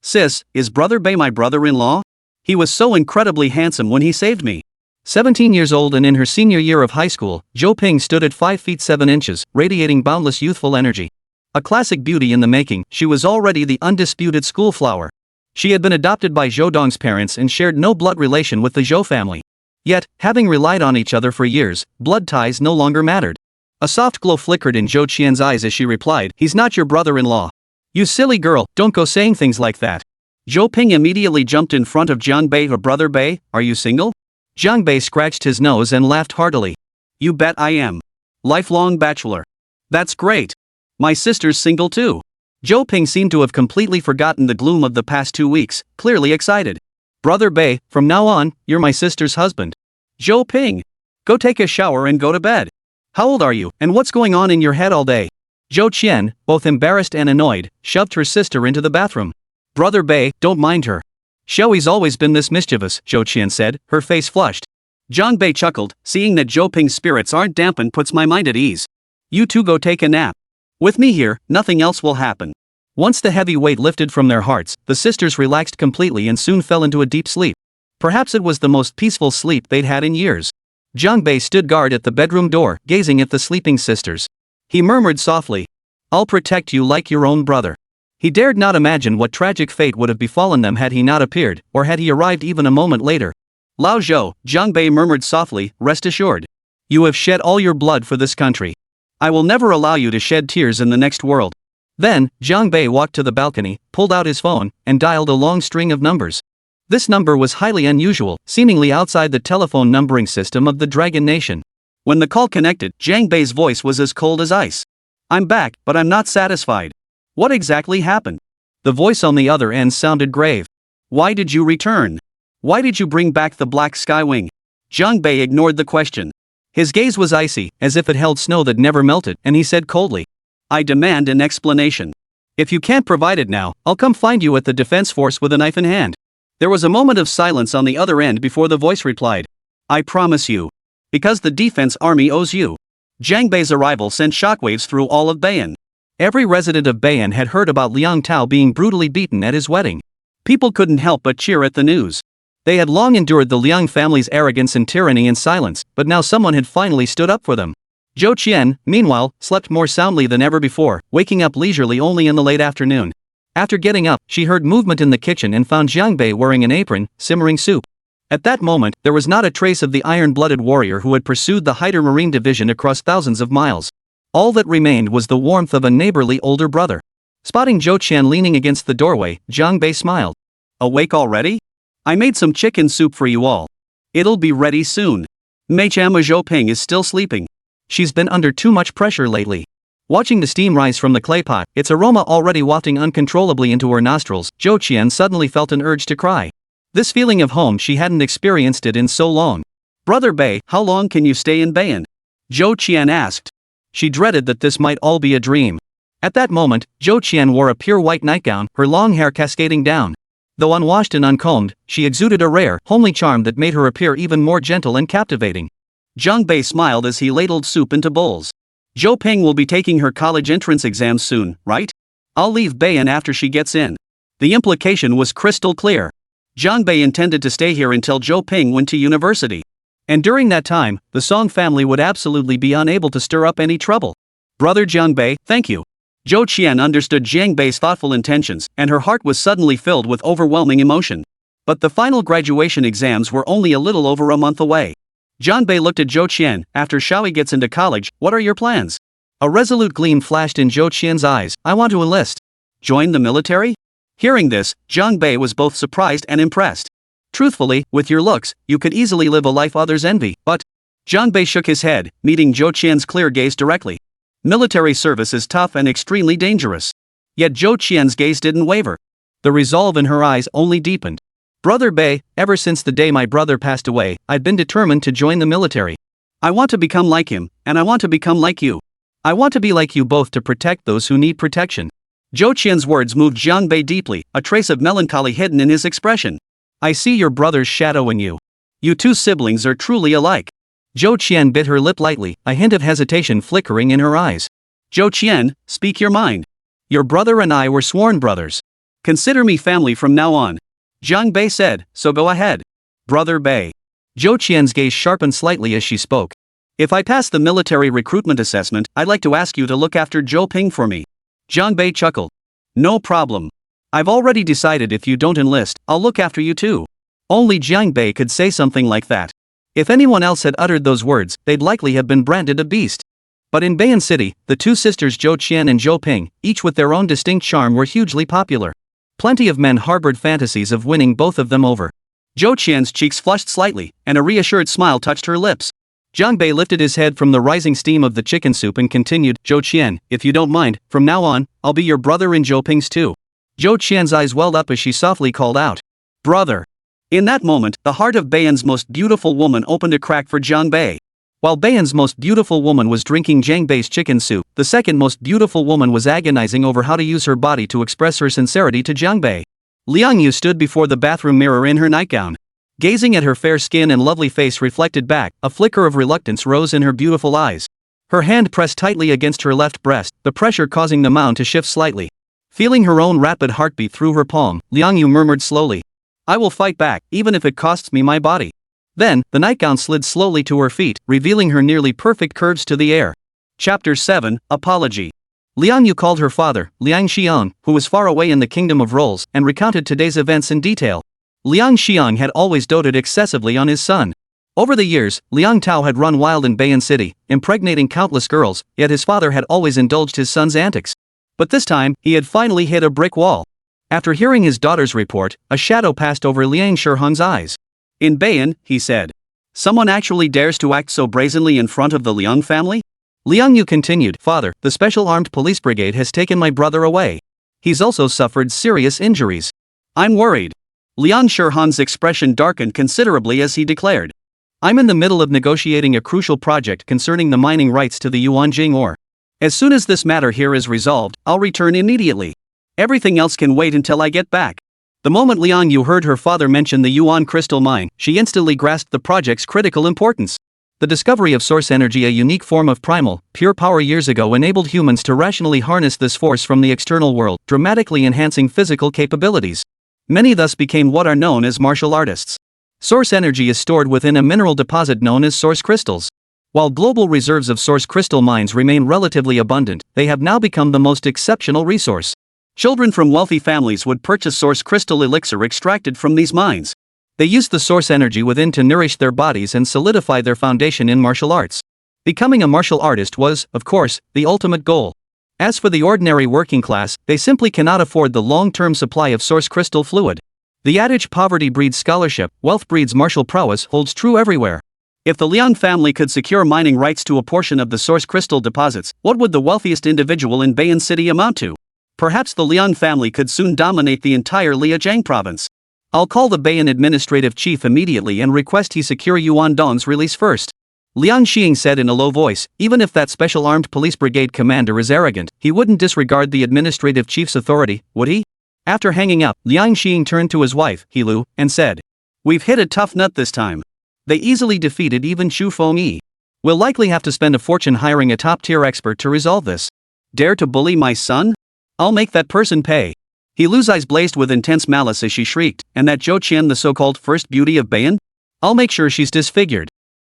"Sis, is Brother Bei my brother-in-law? He was so incredibly handsome when he saved me." 17 years old and in her senior year of high school, Zhou Ping stood at 5 feet 7 inches, radiating boundless youthful energy. A classic beauty in the making, she was already the undisputed school flower. She had been adopted by Zhou Dong's parents and shared no blood relation with the Zhou family. Yet, having relied on each other for years, blood ties no longer mattered. A soft glow flickered in Zhou Qian's eyes as she replied, "He's not your brother-in-law." "You silly girl, don't go saying things like that." Zhou Ping immediately jumped in front of Jiang Bei. "Or Brother Bei, are you single?" Jiang Bei scratched his nose and laughed heartily. "You bet I am. Lifelong bachelor." "That's great. My sister's single too." Zhou Ping seemed to have completely forgotten the gloom of the past 2 weeks, clearly excited. "Brother Bei, from now on, you're my sister's husband." "Zhou Ping, go take a shower and go to bed. How old are you, and what's going on in your head all day?" Zhou Qian, both embarrassed and annoyed, shoved her sister into the bathroom. "Brother Bei, don't mind her. Xiaoyi's always been this mischievous," Zhou Qian said, her face flushed. Jiang Bei chuckled, "Seeing that Zhou Ping's spirits aren't dampened puts my mind at ease. You two go take a nap. With me here, nothing else will happen." Once the heavy weight lifted from their hearts, the sisters relaxed completely and soon fell into a deep sleep. Perhaps it was the most peaceful sleep they'd had in years. Jiang Bei stood guard at the bedroom door, gazing at the sleeping sisters. He murmured softly, "I'll protect you like your own brother." He dared not imagine what tragic fate would have befallen them had he not appeared, or had he arrived even a moment later. "Lao Zhou," Jiang Bei murmured softly, "rest assured. You have shed all your blood for this country. I will never allow you to shed tears in the next world." Then, Jiang Bei walked to the balcony, pulled out his phone, and dialed a long string of numbers. This number was highly unusual, seemingly outside the telephone numbering system of the Dragon Nation. When the call connected, Jiang Bei's voice was as cold as ice. "I'm back, but I'm not satisfied. What exactly happened?" The voice on the other end sounded grave. "Why did you return? Why did you bring back the Black Skywing?" Jiang Bei ignored the question. His gaze was icy, as if it held snow that never melted, and he said coldly, "I demand an explanation. If you can't provide it now, I'll come find you at the defense force with a knife in hand." There was a moment of silence on the other end before the voice replied, "I promise you. Because the defense army owes you." Jiang Bei's arrival sent shockwaves through all of Bei'an. Every resident of Bei'an had heard about Liang Tao being brutally beaten at his wedding. People couldn't help but cheer at the news. They had long endured the Liang family's arrogance and tyranny in silence, but now someone had finally stood up for them. Zhou Qian, meanwhile, slept more soundly than ever before, waking up leisurely only in the late afternoon. After getting up, she heard movement in the kitchen and found Jiang Bei wearing an apron, simmering soup. At that moment, there was not a trace of the iron-blooded warrior who had pursued the Hyder Marine Division across thousands of miles. All that remained was the warmth of a neighborly older brother. Spotting Zhou Qian leaning against the doorway, Jiang Bei smiled. "Awake already? I made some chicken soup for you all. It'll be ready soon." Meichama Zhou Ping is still sleeping. She's been under too much pressure lately. Watching the steam rise from the clay pot, its aroma already wafting uncontrollably into her nostrils, Zhou Qian suddenly felt an urge to cry. This feeling of home, she hadn't experienced it in so long. "Brother Bei, how long can you stay in Bei'an?" Zhou Qian asked. She dreaded that this might all be a dream. At that moment, Zhou Qian wore a pure white nightgown, her long hair cascading down. Though unwashed and uncombed, she exuded a rare, homely charm that made her appear even more gentle and captivating. Jiang Bei smiled as he ladled soup into bowls. "Zhou Ping will be taking her college entrance exams soon, right? I'll leave Bei'an after she gets in." The implication was crystal clear. Jiang Bei intended to stay here until Zhou Ping went to university. And during that time, the Song family would absolutely be unable to stir up any trouble. "Brother Jiang Bei, thank you." Zhou Qian understood Jiang Bei's thoughtful intentions, and her heart was suddenly filled with overwhelming emotion. But the final graduation exams were only a little over a month away. Jiang Bei looked at Zhou Qian. "After Xiaoyi gets into college, what are your plans?" A resolute gleam flashed in Zhou Qian's eyes. "I want to enlist." "Join the military?" Hearing this, Jiang Bei was both surprised and impressed. Truthfully, with your looks, you could easily live a life others envy, but... Jiang Bei shook his head, meeting Zhou Qian's clear gaze directly. Military service is tough and extremely dangerous. Yet Zhou Qian's gaze didn't waver. The resolve in her eyes only deepened. Brother Bei, ever since the day my brother passed away, I've been determined to join the military. I want to become like him, and I want to become like you. I want to be like you both to protect those who need protection. Zhou Qian's words moved Jiang Bei deeply, a trace of melancholy hidden in his expression. I see your brother's shadow in you. You two siblings are truly alike. Zhou Qian bit her lip lightly, a hint of hesitation flickering in her eyes. Zhou Qian, speak your mind. Your brother and I were sworn brothers. Consider me family from now on. Jiang Bei said, so go ahead. Brother Bei. Zhou Qian's gaze sharpened slightly as she spoke. If I pass the military recruitment assessment, I'd like to ask you to look after Zhou Ping for me. Jiang Bei chuckled. No problem. I've already decided if you don't enlist, I'll look after you too. Only Jiang Bei could say something like that. If anyone else had uttered those words, they'd likely have been branded a beast. But in Bei'an City, the two sisters Zhou Qian and Zhou Ping, each with their own distinct charm, were hugely popular. Plenty of men harbored fantasies of winning both of them over. Zhou Qian's cheeks flushed slightly, and a reassured smile touched her lips. Jiang Bei lifted his head from the rising steam of the chicken soup and continued, Zhou Qian, if you don't mind, from now on, I'll be your brother in Zhou Ping's too. Zhou Qian's eyes welled up as she softly called out, brother. In that moment, the heart of Bei'an's most beautiful woman opened a crack for Jiang Bei. While Bei'an's most beautiful woman was drinking Jiang Bei's chicken soup, the second most beautiful woman was agonizing over how to use her body to express her sincerity to Jiang Bei. Liang Yu stood before the bathroom mirror in her nightgown. Gazing at her fair skin and lovely face reflected back, a flicker of reluctance rose in her beautiful eyes. Her hand pressed tightly against her left breast, the pressure causing the mound to shift slightly. Feeling her own rapid heartbeat through her palm, Liang Yu murmured slowly, I will fight back, even if it costs me my body. Then, the nightgown slid slowly to her feet, revealing her nearly perfect curves to the air. Chapter 7, Apology. Liang Yu called her father, Liang Xiang, who was far away in the kingdom of rolls, and recounted today's events in detail. Liang Xiang had always doted excessively on his son. Over the years, Liang Tao had run wild in Bei'an City, impregnating countless girls, yet his father had always indulged his son's antics. But this time, he had finally hit a brick wall. After hearing his daughter's report, a shadow passed over Liang Shihang's eyes. In Bei'an, he said, someone actually dares to act so brazenly in front of the Liang family? Liang Yu continued, Father, the Special Armed Police Brigade has taken my brother away. He's also suffered serious injuries. I'm worried. Liang Shihang's expression darkened considerably as he declared, I'm in the middle of negotiating a crucial project concerning the mining rights to the Yuanjing ore. As soon as this matter here is resolved, I'll return immediately. Everything else can wait until I get back. The moment Liang Yu heard her father mention the Yuan crystal mine, she instantly grasped the project's critical importance. The discovery of source energy, a unique form of primal, pure power years ago, enabled humans to rationally harness this force from the external world, dramatically enhancing physical capabilities. Many thus became what are known as martial artists. Source energy is stored within a mineral deposit known as source crystals. While global reserves of source crystal mines remain relatively abundant, they have now become the most exceptional resource. Children from wealthy families would purchase source crystal elixir extracted from these mines. They used the source energy within to nourish their bodies and solidify their foundation in martial arts. Becoming a martial artist was, of course, the ultimate goal. As for the ordinary working class, they simply cannot afford the long-term supply of source crystal fluid. The adage poverty breeds scholarship, wealth breeds martial prowess holds true everywhere. If the Liang family could secure mining rights to a portion of the source crystal deposits, what would the wealthiest individual in Bei'an City amount to? Perhaps the Liang family could soon dominate the entire Liajiang province. I'll call the Bei'an administrative chief immediately and request he secure Yuan Dong's release first. Liang Xing said in a low voice, even if that special armed police brigade commander is arrogant, he wouldn't disregard the administrative chief's authority, would he? After hanging up, Liang Xing turned to his wife, Hilu, and said, We've hit a tough nut this time. They easily defeated even Xu Fengyi. We'll likely have to spend a fortune hiring a top-tier expert to resolve this. Dare to bully my son? I'll make that person pay. Hilu's eyes blazed with intense malice as she shrieked, and that Zhou Qian, the so-called first beauty of Bei'an? I'll make sure she's disfigured.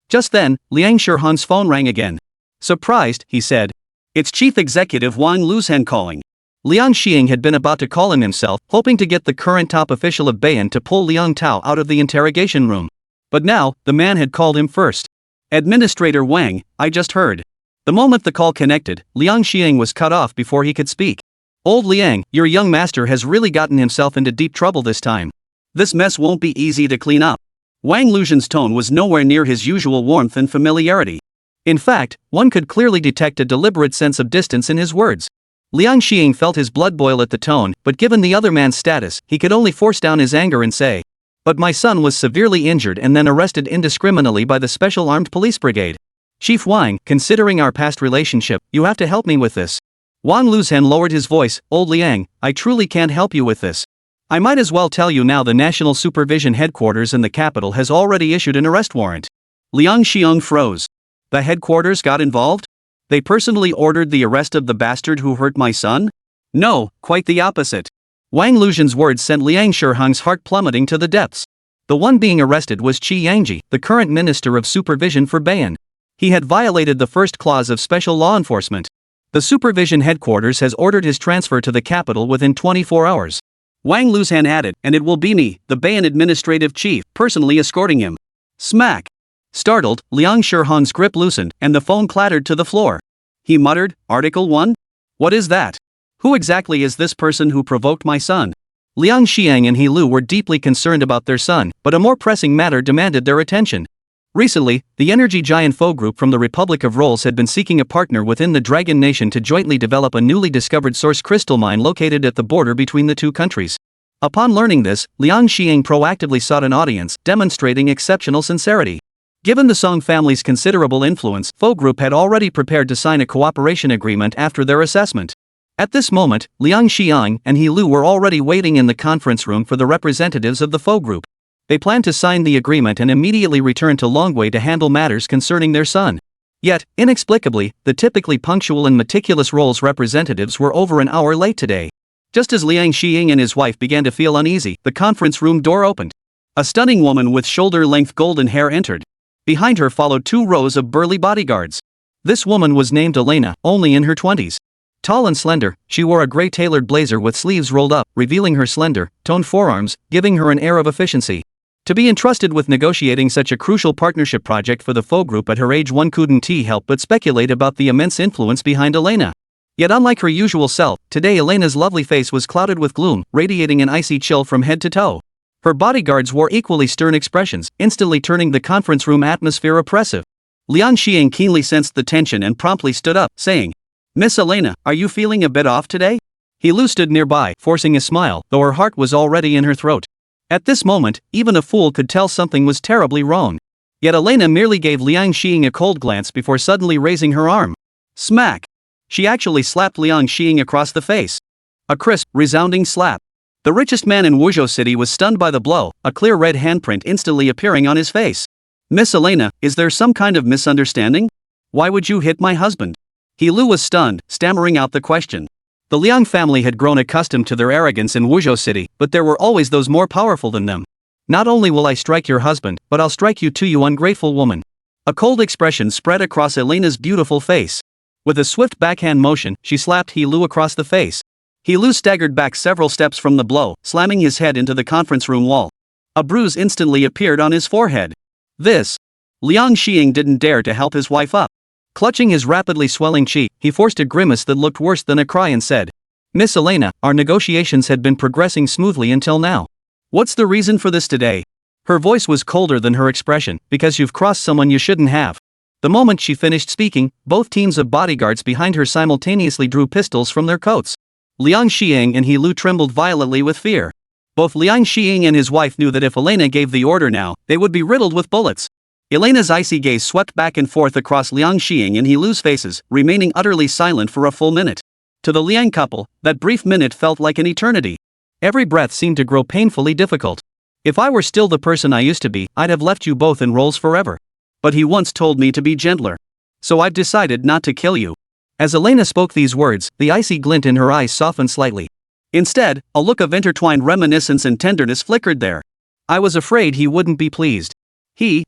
Just then, Liang Shihang's phone rang again. Surprised, he said. It's Chief Executive Wang Luzhen calling. Liang Xing had been about to call him himself, hoping to get the current top official of Bei'an to pull Liang Tao out of the interrogation room. But now, the man had called him first. Administrator Wang, I just heard. The moment the call connected, Liang Xing was cut off before he could speak. Old Liang, your young master has really gotten himself into deep trouble this time. This mess won't be easy to clean up. Wang Luxian's tone was nowhere near his usual warmth and familiarity. In fact, one could clearly detect a deliberate sense of distance in his words. Liang Xiying felt his blood boil at the tone, but given the other man's status, he could only force down his anger and say, "But my son was severely injured and then arrested indiscriminately by the Special Armed Police Brigade. Chief Wang, considering our past relationship, you have to help me with this." Wang Luxian lowered his voice, "Old Liang, I truly can't help you with this. I might as well tell you now the National Supervision Headquarters in the capital has already issued an arrest warrant." Liang Xiong froze. The headquarters got involved? They personally ordered the arrest of the bastard who hurt my son? No, quite the opposite. Wang Luxian's words sent Liang Shiheng's heart plummeting to the depths. The one being arrested was Qi Yangji, the current Minister of Supervision for Beian. He had violated the first clause of special law enforcement. The supervision headquarters has ordered his transfer to the capital within 24 hours. Wang Luxian added, "And it will be me, the Beian administrative chief, personally escorting him." Smack! Startled, Liang Shiheng's grip loosened, and the phone clattered to the floor. He muttered, "Article 1? What is that? Who exactly is this person who provoked my son?" Liang Xiang and He Lu were deeply concerned about their son, but a more pressing matter demanded their attention. Recently, the energy giant Fo Group from the Republic of Rolls had been seeking a partner within the Dragon Nation to jointly develop a newly discovered source crystal mine located at the border between the two countries. Upon learning this, Liang Xiang proactively sought an audience, demonstrating exceptional sincerity. Given the Song family's considerable influence, Fo Group had already prepared to sign a cooperation agreement after their assessment. At this moment, Liang Xiang and He Lu were already waiting in the conference room for the representatives of the Fo Group. They planned to sign the agreement and immediately return to Longwei to handle matters concerning their son. Yet, inexplicably, the typically punctual and meticulous Rolls representatives were over an hour late today. Just as Liang Xiang and his wife began to feel uneasy, the conference room door opened. A stunning woman with shoulder-length golden hair entered. Behind her followed 2 rows of burly bodyguards. This woman was named Elena, only in her 20s. Tall and slender, she wore a gray tailored blazer with sleeves rolled up, revealing her slender, toned forearms, giving her an air of efficiency. To be entrusted with negotiating such a crucial partnership project for the Fo Group at her age, one couldn't help but speculate about the immense influence behind Elena. Yet unlike her usual self, today Elena's lovely face was clouded with gloom, radiating an icy chill from head to toe. Her bodyguards wore equally stern expressions, instantly turning the conference room atmosphere oppressive. Liang Xiang keenly sensed the tension and promptly stood up, saying, "Miss Elena, are you feeling a bit off today?" He Lu stood nearby, forcing a smile, though her heart was already in her throat. At this moment, even a fool could tell something was terribly wrong. Yet Elena merely gave Liang Xiang a cold glance before suddenly raising her arm. Smack! She actually slapped Liang Xiang across the face. A crisp, resounding slap. The richest man in Wuzhou City was stunned by the blow, a clear red handprint instantly appearing on his face. "Miss Elena, is there some kind of misunderstanding? Why would you hit my husband?" He Lu was stunned, stammering out the question. The Liang family had grown accustomed to their arrogance in Wuzhou City, but there were always those more powerful than them. "Not only will I strike your husband, but I'll strike you too, you ungrateful woman." A cold expression spread across Elena's beautiful face. With a swift backhand motion, she slapped He Lu across the face. He Lu staggered back several steps from the blow, slamming his head into the conference room wall. A bruise instantly appeared on his forehead. Liang Xiang didn't dare to help his wife up. Clutching his rapidly swelling cheek, he forced a grimace that looked worse than a cry and said, "Miss Elena, our negotiations had been progressing smoothly until now. What's the reason for this today?" Her voice was colder than her expression, "Because you've crossed someone you shouldn't have." The moment she finished speaking, both teams of bodyguards behind her simultaneously drew pistols from their coats. Liang Xiang and He Lu trembled violently with fear. Both Liang Xiang and his wife knew that if Elena gave the order now, they would be riddled with bullets. Elena's icy gaze swept back and forth across Liang Xiang and He Lu's faces, remaining utterly silent for a full minute. To the Liang couple, that brief minute felt like an eternity. Every breath seemed to grow painfully difficult. "If I were still the person I used to be, I'd have left you both in roles forever. But he once told me to be gentler. So I've decided not to kill you." As Elena spoke these words, the icy glint in her eyes softened slightly. Instead, a look of intertwined reminiscence and tenderness flickered there. "I was afraid he wouldn't be pleased."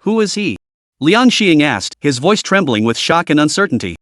Who is he?" Liang Xiang asked, his voice trembling with shock and uncertainty.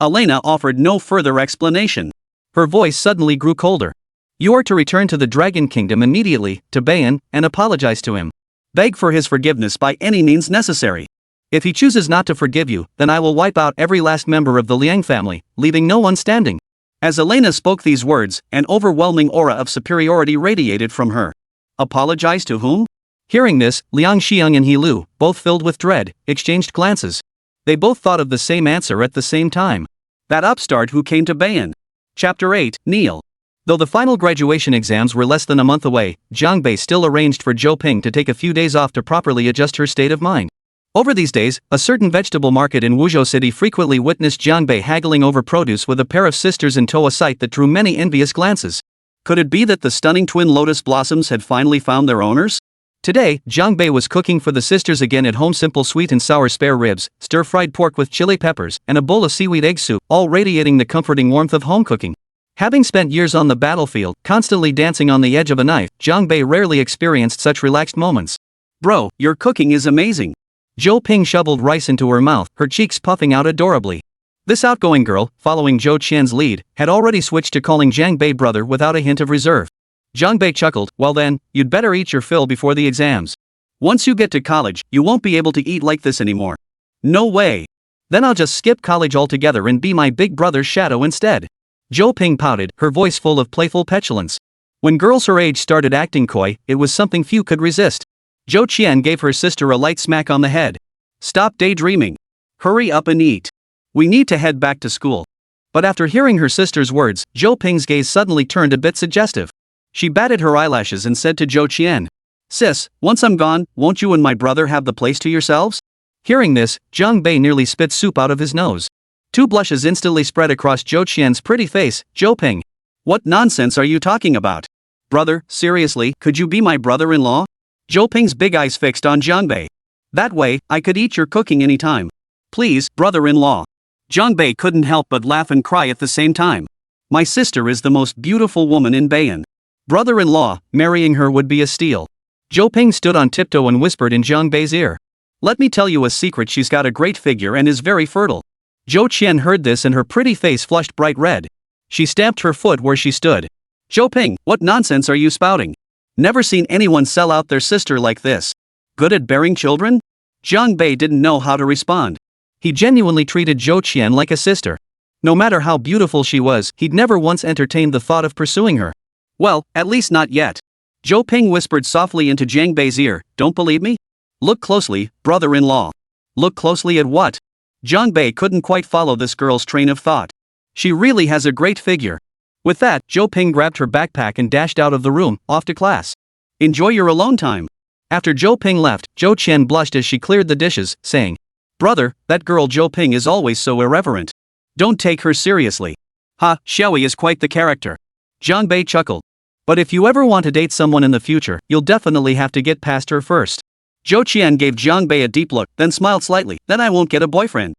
Elena offered no further explanation. Her voice suddenly grew colder. "You are to return to the Dragon Kingdom immediately, to Beian, and apologize to him. Beg for his forgiveness by any means necessary. If he chooses not to forgive you, then I will wipe out every last member of the Liang family, leaving no one standing." As Elena spoke these words, an overwhelming aura of superiority radiated from her. Apologize to whom? Hearing this, Liang Xiang and He Lu, both filled with dread, exchanged glances. They both thought of the same answer at the same time. That upstart who came to Bayan. Chapter 8, Neil. Though the final graduation exams were less than a month away, Jiang Bei still arranged for Zhou Ping to take a few days off to properly adjust her state of mind. Over these days, a certain vegetable market in Wuzhou City frequently witnessed Jiang Bei haggling over produce with a pair of sisters in tow, a sight that drew many envious glances. Could it be that the stunning twin lotus blossoms had finally found their owners? Today, Jiang Bei was cooking for the sisters again at home: simple sweet and sour spare ribs, stir-fried pork with chili peppers, and a bowl of seaweed egg soup, all radiating the comforting warmth of home cooking. Having spent years on the battlefield, constantly dancing on the edge of a knife, Jiang Bei rarely experienced such relaxed moments. Bro, your cooking is amazing. Zhou Ping shoveled rice into her mouth, her cheeks puffing out adorably. This outgoing girl, following Zhou Qian's lead, had already switched to calling Jiang Bei brother without a hint of reserve. Jiang Bei chuckled. Well then, you'd better eat your fill before the exams. Once you get to college, you won't be able to eat like this anymore. No way. Then I'll just skip college altogether and be my big brother's shadow instead. Zhou Ping pouted, her voice full of playful petulance. When girls her age started acting coy, it was something few could resist. Zhou Qian gave her sister a light smack on the head. Stop daydreaming. Hurry up and eat. We need to head back to school. But after hearing her sister's words, Zhou Ping's gaze suddenly turned a bit suggestive. She batted her eyelashes and said to Zhou Qian, Sis, once I'm gone, won't you and my brother have the place to yourselves? Hearing this, Jiang Bei nearly spit soup out of his nose. Two blushes instantly spread across Zhou Qian's pretty face. Zhou Ping. What nonsense are you talking about? Brother, seriously, could you be my brother-in-law? Zhou Ping's big eyes fixed on Jiang Bei. That way, I could eat your cooking anytime. Please, brother-in-law. Jiang Bei couldn't help but laugh and cry at the same time. My sister is the most beautiful woman in Bayan. Brother-in-law, marrying her would be a steal. Zhou Ping stood on tiptoe and whispered in Jiang Bei's ear. Let me tell you a secret, she's got a great figure and is very fertile. Zhou Qian heard this and her pretty face flushed bright red. She stamped her foot where she stood. Zhou Ping, what nonsense are you spouting? Never seen anyone sell out their sister like this. Good at bearing children? Jiang Bei didn't know how to respond. He genuinely treated Zhou Qian like a sister. No matter how beautiful she was, he'd never once entertained the thought of pursuing her. Well, at least not yet. Zhou Ping whispered softly into Jiang Bei's ear, don't believe me? Look closely, brother-in-law. Look closely at what? Jiang Bei couldn't quite follow this girl's train of thought. She really has a great figure. With that, Zhou Ping grabbed her backpack and dashed out of the room, off to class. Enjoy your alone time. After Zhou Ping left, Zhou Qian blushed as she cleared the dishes, saying, Brother, that girl Zhou Ping is always so irreverent. Don't take her seriously. Ha, Xiaoyi is quite the character. Jiang Bei chuckled. But if you ever want to date someone in the future, you'll definitely have to get past her first. Zhou Qian gave Jiang Bei a deep look, then smiled slightly. Then I won't get a boyfriend.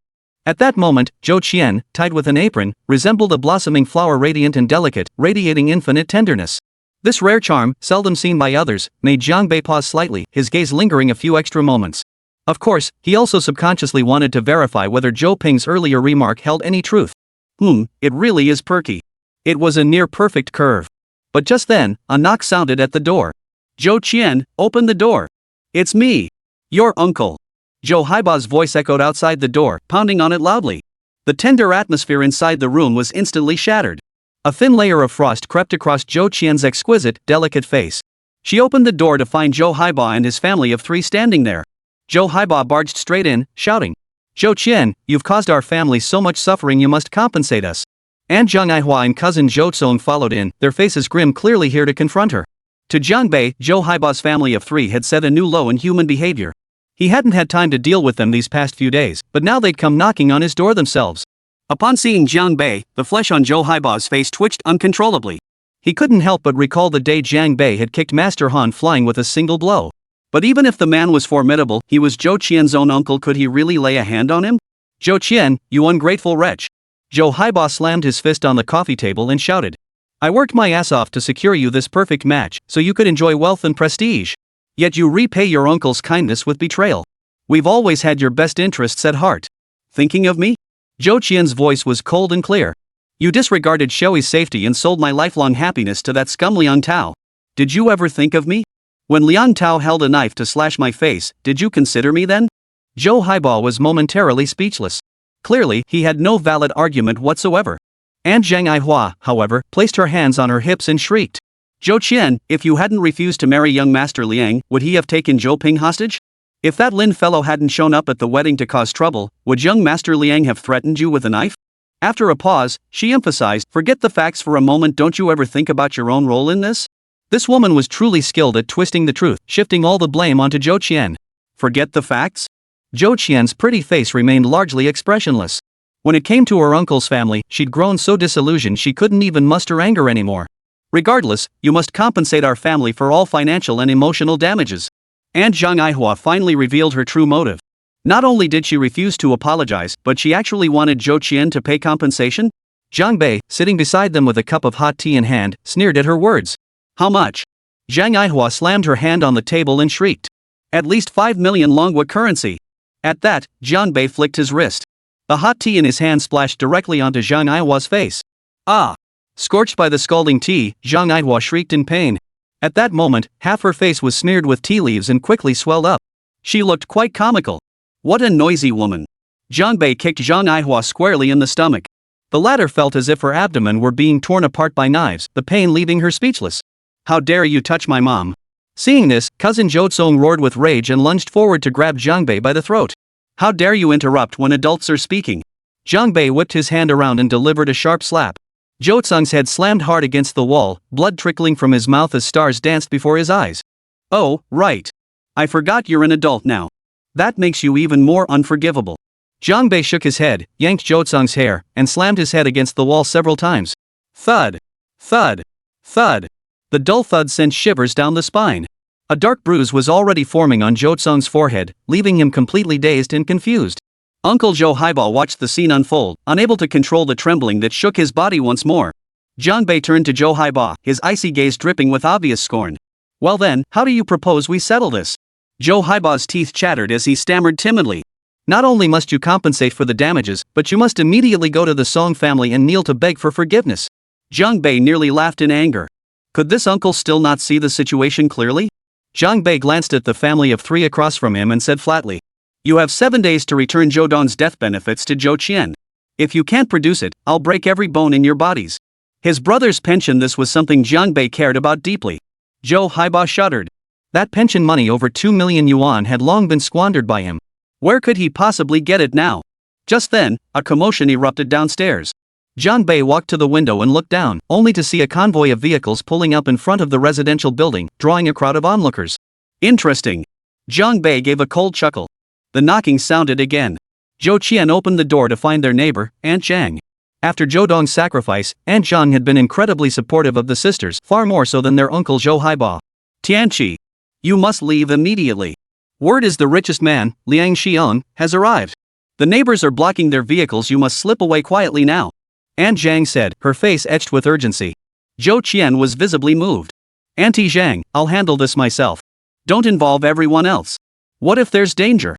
At that moment, Zhou Qian, tied with an apron, resembled a blossoming flower, radiant and delicate, radiating infinite tenderness. This rare charm, seldom seen by others, made Jiang Bei pause slightly, his gaze lingering a few extra moments. Of course, he also subconsciously wanted to verify whether Zhou Ping's earlier remark held any truth. It really is perky. It was a near-perfect curve. But just then, a knock sounded at the door. Zhou Qian, open the door. It's me. Your uncle. Zhou Haiba's voice echoed outside the door, pounding on it loudly. The tender atmosphere inside the room was instantly shattered. A thin layer of frost crept across Zhou Qian's exquisite, delicate face. She opened the door to find Zhou Haiba and his family of 3 standing there. Zhou Haiba barged straight in, shouting, Zhou Qian, you've caused our family so much suffering, you must compensate us. Aunt Zhang Aihua and cousin Zhou Tsong followed in, their faces grim, clearly here to confront her. To Jiang Bei, Zhou Haiba's family of 3 had set a new low in human behavior. He hadn't had time to deal with them these past few days, but now they'd come knocking on his door themselves. Upon seeing Jiang Bei, the flesh on Zhou Haiba's face twitched uncontrollably. He couldn't help but recall the day Jiang Bei had kicked Master Han flying with a single blow. But even if the man was formidable, he was Zhou Qian's own uncle. Could he really lay a hand on him? Zhou Qian, you ungrateful wretch. Zhou Haiba slammed his fist on the coffee table and shouted. I worked my ass off to secure you this perfect match, so you could enjoy wealth and prestige. Yet you repay your uncle's kindness with betrayal. We've always had your best interests at heart. Thinking of me? Zhou Qian's voice was cold and clear. You disregarded Xiaoyi's safety and sold my lifelong happiness to that scum Liang Tao. Did you ever think of me? When Liang Tao held a knife to slash my face, did you consider me then? Zhou Haiba was momentarily speechless. Clearly, he had no valid argument whatsoever. Aunt Zhang Aihua, however, placed her hands on her hips and shrieked. Zhou Qian, if you hadn't refused to marry young Master Liang, would he have taken Zhou Ping hostage? If that Lin fellow hadn't shown up at the wedding to cause trouble, would young Master Liang have threatened you with a knife? After a pause, she emphasized, forget the facts for a moment, don't you ever think about your own role in this? This woman was truly skilled at twisting the truth, shifting all the blame onto Zhou Qian. Forget the facts? Zhou Qian's pretty face remained largely expressionless. When it came to her uncle's family, she'd grown so disillusioned she couldn't even muster anger anymore. Regardless, you must compensate our family for all financial and emotional damages. Aunt Zhang Aihua finally revealed her true motive. Not only did she refuse to apologize, but she actually wanted Zhou Qian to pay compensation? Zhang Bei, sitting beside them with a cup of hot tea in hand, sneered at her words. How much? Zhang Aihua slammed her hand on the table and shrieked. At least 5 million Longwa currency. At that, Zhang Bei flicked his wrist. The hot tea in his hand splashed directly onto Zhang Aihua's face. Ah! Scorched by the scalding tea, Zhang Aihua shrieked in pain. At that moment, half her face was smeared with tea leaves and quickly swelled up. She looked quite comical. What a noisy woman. Zhang Bei kicked Zhang Aihua squarely in the stomach. The latter felt as if her abdomen were being torn apart by knives, the pain leaving her speechless. How dare you touch my mom? Seeing this, cousin Zhou Tsong roared with rage and lunged forward to grab Zhang Bei by the throat. How dare you interrupt when adults are speaking? Zhang Bei whipped his hand around and delivered a sharp slap. Zhou Tsong's head slammed hard against the wall, blood trickling from his mouth as stars danced before his eyes. Oh, right. I forgot you're an adult now. That makes you even more unforgivable. Zhang Bei shook his head, yanked Zhou Tsong's hair, and slammed his head against the wall several times. Thud. Thud. Thud. The dull thud sent shivers down the spine. A dark bruise was already forming on Zhou Tsong's forehead, leaving him completely dazed and confused. Uncle Zhou Haibao watched the scene unfold, unable to control the trembling that shook his body once more. Zhang Bei turned to Zhou Haibao, his icy gaze dripping with obvious scorn. Well then, how do you propose we settle this? Zhou Haibao's teeth chattered as he stammered timidly. Not only must you compensate for the damages, but you must immediately go to the Song family and kneel to beg for forgiveness. Zhang Bei nearly laughed in anger. Could this uncle still not see the situation clearly? Zhang Bei glanced at the family of 3 across from him and said flatly. You have 7 days to return Zhou Dong's death benefits to Zhou Qian. If you can't produce it, I'll break every bone in your bodies. His brother's pension. This was something Zhang Bei cared about deeply. Zhou Haibao shuddered. That pension money, over 2 million yuan, had long been squandered by him. Where could he possibly get it now? Just then, a commotion erupted downstairs. Zhang Bei walked to the window and looked down, only to see a convoy of vehicles pulling up in front of the residential building, drawing a crowd of onlookers. Interesting. Zhang Bei gave a cold chuckle. The knocking sounded again. Zhou Qian opened the door to find their neighbor, Aunt Zhang. After Zhou Dong's sacrifice, Aunt Zhang had been incredibly supportive of the sisters, far more so than their uncle Zhou Haibao. Tianqi. You must leave immediately. Word is the richest man, Liang Xiong, has arrived. The neighbors are blocking their vehicles. You must slip away quietly now. Aunt Zhang said, her face etched with urgency. Zhou Qian was visibly moved. Auntie Zhang, I'll handle this myself. Don't involve everyone else. What if there's danger?